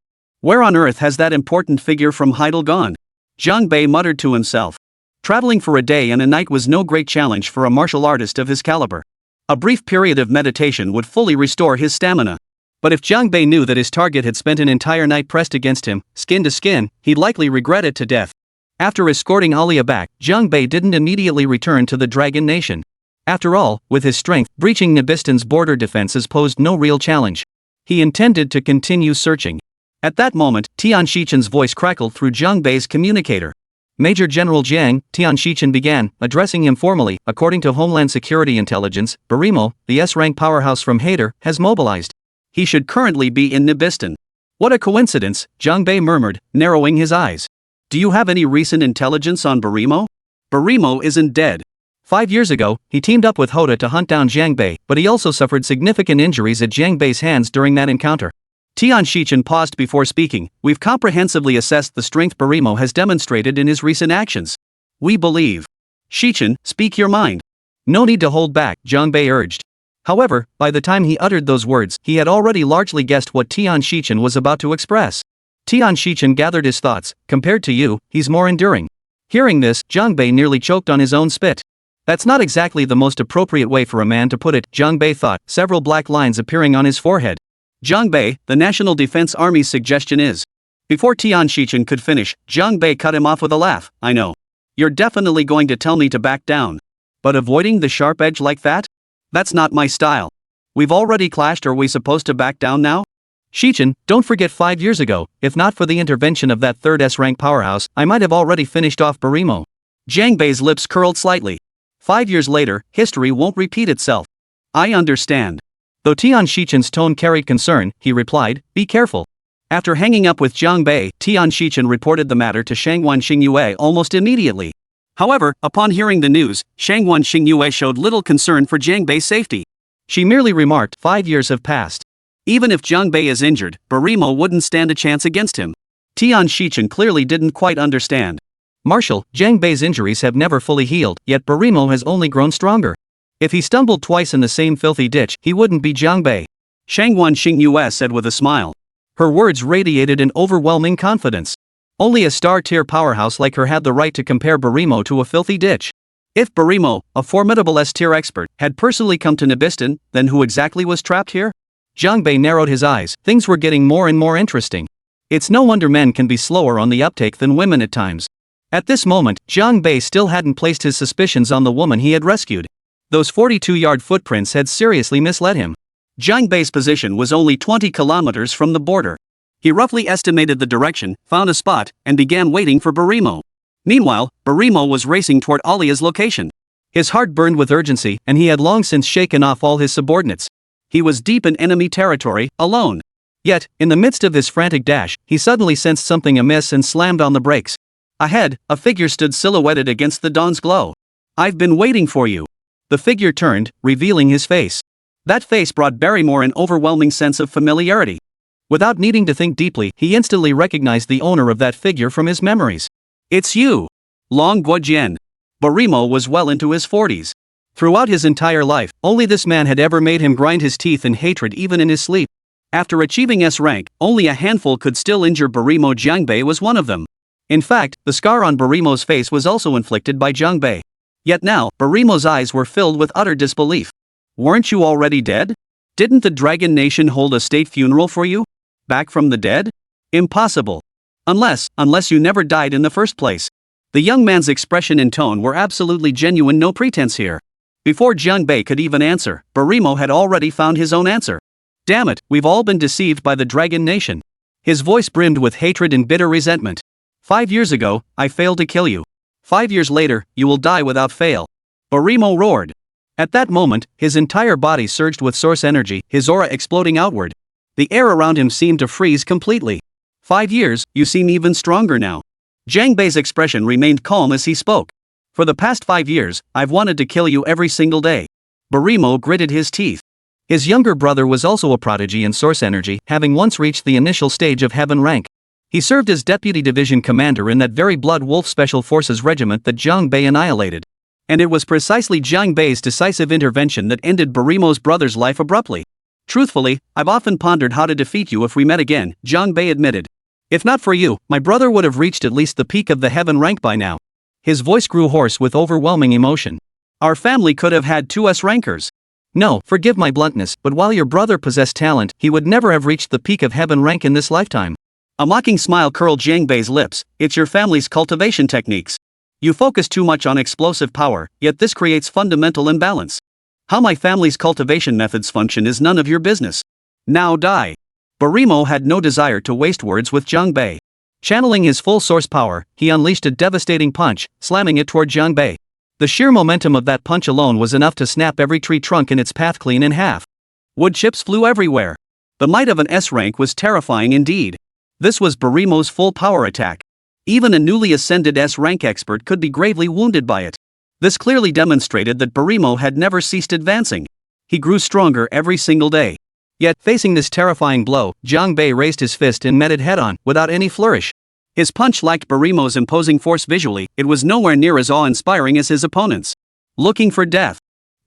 Where on earth has that important figure from Heidel gone?" Jiang Bei muttered to himself. Traveling for a day and a night was no great challenge for a martial artist of his caliber. A brief period of meditation would fully restore his stamina. But if Jiang Bei knew that his target had spent an entire night pressed against him, skin to skin, he'd likely regret it to death. After escorting Alia back, Jiang Bei didn't immediately return to the Dragon Nation. After all, with his strength, breaching Nibistan's border defenses posed no real challenge. He intended to continue searching. At that moment, Tian Shichen's voice crackled through Jiang Bei's communicator. "Major General Jiang," Tian Shichen began, addressing him formally. "According to Homeland Security Intelligence, Barimo, the S-rank powerhouse from Hyder, has mobilized. He should currently be in Nibistan." "What a coincidence," Jiang Bei murmured, narrowing his eyes. "Do you have any recent intelligence on Barimo?" "Barimo isn't dead. 5 years ago, he teamed up with Hoda to hunt down Jiang Bei, but he also suffered significant injuries at Jiang Bei's hands during that encounter." Tian Shichen paused before speaking. "We've comprehensively assessed the strength Barimo has demonstrated in his recent actions. We believe." "Shichen, speak your mind." "No need to hold back," Jiang Bei urged. However, by the time he uttered those words, he had already largely guessed what Tian Shichen was about to express. Tian Shichen gathered his thoughts. Compared to you, he's more enduring. Hearing this, Zhang Bei nearly choked on his own spit. That's not exactly the most appropriate way for a man to put it, Zhang Bei thought, several black lines appearing on his forehead. Zhang Bei, the National Defense Army's suggestion is. Before Tian Shichen could finish, Zhang Bei cut him off with a laugh. I know. You're definitely going to tell me to back down. But avoiding the sharp edge like that? That's not my style. We've already clashed, are we supposed to back down now? Shichen, don't forget 5 years ago, if not for the intervention of that third S-rank powerhouse, I might have already finished off Barimo. Zhang Bei's lips curled slightly. 5 years later, history won't repeat itself. I understand. Though Tian Shichen's tone carried concern, he replied, be careful. After hanging up with Zhang Bei, Tian Shichen reported the matter to Shangwan Xingyue almost immediately. However, upon hearing the news, Shangwan Xingyue showed little concern for Zhang Bei's safety. She merely remarked, 5 years have passed. Even if Zhang Bei is injured, Barimo wouldn't stand a chance against him. Tian Shichen clearly didn't quite understand. Marshal, Zhang Bei's injuries have never fully healed, yet Barimo has only grown stronger. If he stumbled twice in the same filthy ditch, he wouldn't be Zhang Bei. Shangwan Xingyue said with a smile. Her words radiated an overwhelming confidence. Only a star-tier powerhouse like her had the right to compare Barimo to a filthy ditch. If Barimo, a formidable S-tier expert, had personally come to Nibistan, then who exactly was trapped here? Zhang Bei narrowed his eyes. Things were getting more and more interesting. It's no wonder men can be slower on the uptake than women at times. At this moment, Zhang Bei still hadn't placed his suspicions on the woman he had rescued. Those 42-yard footprints had seriously misled him. Zhang Bei's position was only 20 kilometers from the border. He roughly estimated the direction, found a spot, and began waiting for Barimo. Meanwhile, Barimo was racing toward Alia's location. His heart burned with urgency, and he had long since shaken off all his subordinates. He was deep in enemy territory, alone. Yet, in the midst of his frantic dash, he suddenly sensed something amiss and slammed on the brakes. Ahead, a figure stood silhouetted against the dawn's glow. I've been waiting for you. The figure turned, revealing his face. That face brought Barrymore an overwhelming sense of familiarity. Without needing to think deeply, he instantly recognized the owner of that figure from his memories. It's you! Long Guojian. Barrimo was well into his 40s. Throughout his entire life, only this man had ever made him grind his teeth in hatred even in his sleep. After achieving S rank, only a handful could still injure Barimo. Zhang Bei was one of them. In fact, the scar on Barimo's face was also inflicted by Zhang Bei. Yet now, Barimo's eyes were filled with utter disbelief. Weren't you already dead? Didn't the Dragon Nation hold a state funeral for you? Back from the dead? Impossible. Unless you never died in the first place. The young man's expression and tone were absolutely genuine, no pretense here. Before Zhang Bei could even answer, Barimo had already found his own answer. Damn it, we've all been deceived by the Dragon Nation. His voice brimmed with hatred and bitter resentment. 5 years ago, I failed to kill you. 5 years later, you will die without fail. Barimo roared. At that moment, his entire body surged with source energy, his aura exploding outward. The air around him seemed to freeze completely. 5 years, you seem even stronger now. Zhang Bei's expression remained calm as he spoke. For the past 5 years, I've wanted to kill you every single day. Barimo gritted his teeth. His younger brother was also a prodigy in source energy, having once reached the initial stage of heaven rank. He served as deputy division commander in that very Blood Wolf Special Forces regiment that Zhang Bei annihilated. And it was precisely Zhang Bei's decisive intervention that ended Barimo's brother's life abruptly. Truthfully, I've often pondered how to defeat you if we met again, Zhang Bei admitted. If not for you, my brother would have reached at least the peak of the heaven rank by now. His voice grew hoarse with overwhelming emotion. Our family could have had 2 S rankers. No, forgive my bluntness, but while your brother possessed talent, he would never have reached the peak of heaven rank in this lifetime. A mocking smile curled Zhang Bei's lips. It's your family's cultivation techniques. You focus too much on explosive power, yet this creates fundamental imbalance. How my family's cultivation methods function is none of your business. Now die. Barimo had no desire to waste words with Zhang Bei. Channeling his full source power, he unleashed a devastating punch, slamming it toward Zhang Bei. The sheer momentum of that punch alone was enough to snap every tree trunk in its path clean in half. Wood chips flew everywhere. The might of an S rank was terrifying indeed. This was Barimo's full power attack. Even a newly ascended S rank expert could be gravely wounded by it. This clearly demonstrated that Barimo had never ceased advancing. He grew stronger every single day. Yet, facing this terrifying blow, Zhang Bei raised his fist and met it head-on, without any flourish. His punch lacked Barimo's imposing force visually, it was nowhere near as awe-inspiring as his opponent's. Looking for death.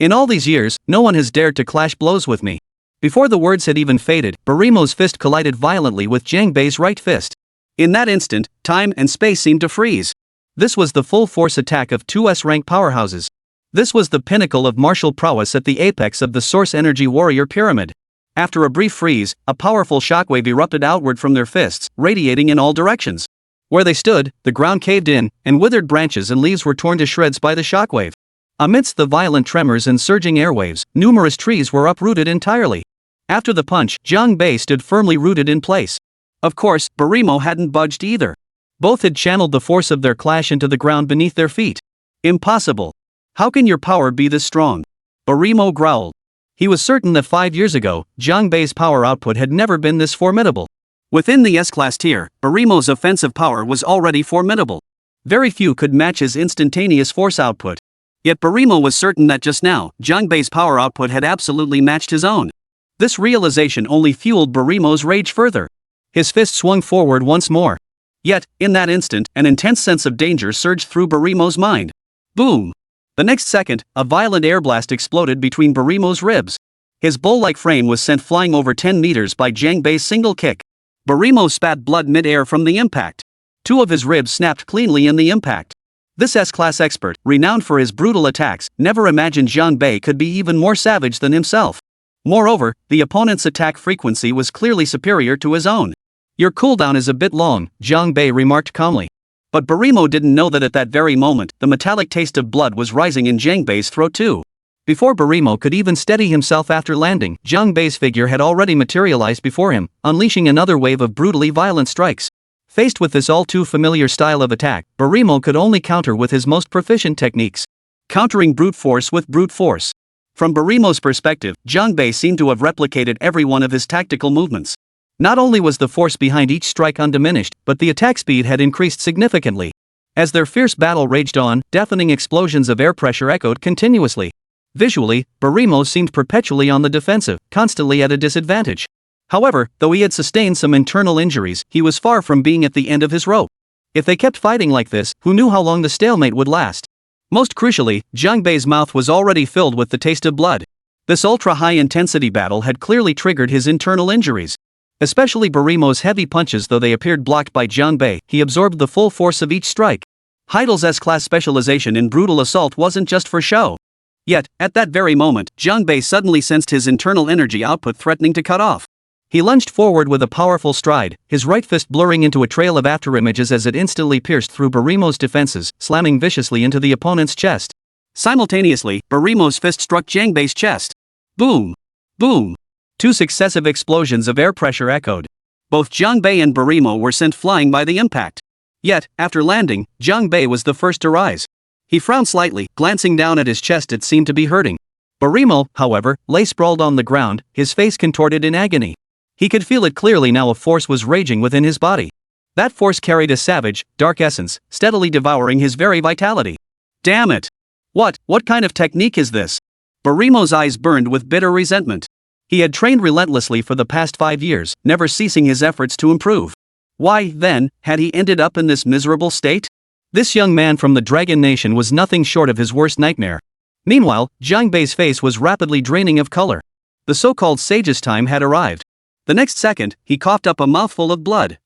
In all these years, no one has dared to clash blows with me. Before the words had even faded, Barimo's fist collided violently with Jiang Bei's right fist. In that instant, time and space seemed to freeze. This was the full-force attack of two S-rank powerhouses. This was the pinnacle of martial prowess at the apex of the Source Energy Warrior Pyramid. After a brief freeze, a powerful shockwave erupted outward from their fists, radiating in all directions. Where they stood, the ground caved in, and withered branches and leaves were torn to shreds by the shockwave. Amidst the violent tremors and surging airwaves, numerous trees were uprooted entirely. After the punch, Jiang Bei stood firmly rooted in place. Of course, Barimo hadn't budged either. Both had channeled the force of their clash into the ground beneath their feet. Impossible. How can your power be this strong? Barimo growled. He was certain that 5 years ago, Jiang Bei's power output had never been this formidable. Within the S-class tier, Barimo's offensive power was already formidable. Very few could match his instantaneous force output. Yet Barimo was certain that just now, Jiang Bei's power output had absolutely matched his own. This realization only fueled Barimo's rage further. His fist swung forward once more. Yet, in that instant, an intense sense of danger surged through Barimo's mind. Boom! The next second, a violent air blast exploded between Barimo's ribs. His bull-like frame was sent flying over 10 meters by Jiang Bei's single kick. Barimo spat blood mid-air from the impact. 2 of his ribs snapped cleanly in the impact. This S-class expert, renowned for his brutal attacks, never imagined Jiang Bei could be even more savage than himself. Moreover, the opponent's attack frequency was clearly superior to his own. Your cooldown is a bit long, Jiang Bei remarked calmly. But Barimo didn't know that at that very moment, the metallic taste of blood was rising in Jiang Bei's throat too. Before Barimo could even steady himself after landing, Jiang Bei's figure had already materialized before him, unleashing another wave of brutally violent strikes. Faced with this all-too-familiar style of attack, Barimo could only counter with his most proficient techniques. Countering brute force with brute force. From Barimo's perspective, Jiang Bei seemed to have replicated every one of his tactical movements. Not only was the force behind each strike undiminished, but the attack speed had increased significantly. As their fierce battle raged on, deafening explosions of air pressure echoed continuously. Visually, Barimo seemed perpetually on the defensive, constantly at a disadvantage. However, though he had sustained some internal injuries, he was far from being at the end of his rope. If they kept fighting like this, who knew how long the stalemate would last? Most crucially, Jiang Bei's mouth was already filled with the taste of blood. This ultra-high-intensity battle had clearly triggered his internal injuries. Especially Barimo's heavy punches, though they appeared blocked by Jiang Bei, he absorbed the full force of each strike. Heidel's S-class specialization in brutal assault wasn't just for show. Yet, at that very moment, Jiang Bei suddenly sensed his internal energy output threatening to cut off. He lunged forward with a powerful stride, his right fist blurring into a trail of afterimages as it instantly pierced through Barimo's defenses, slamming viciously into the opponent's chest. Simultaneously, Barimo's fist struck Jiang Bei's chest. Boom! Boom! 2 successive explosions of air pressure echoed. Both Jiang Bei and Barimo were sent flying by the impact. Yet, after landing, Jiang Bei was the first to rise. He frowned slightly, glancing down at his chest. It seemed to be hurting. Barimo, however, lay sprawled on the ground, his face contorted in agony. He could feel it clearly now. A force was raging within his body. That force carried a savage, dark essence, steadily devouring his very vitality. Damn it! What kind of technique is this? Barimo's eyes burned with bitter resentment. He had trained relentlessly for the past 5 years, never ceasing his efforts to improve. Why, then, had he ended up in this miserable state? This young man from the Dragon Nation was nothing short of his worst nightmare. Meanwhile, Jiang Bei's face was rapidly draining of color. The so-called sage's time had arrived. The next second, he coughed up a mouthful of blood.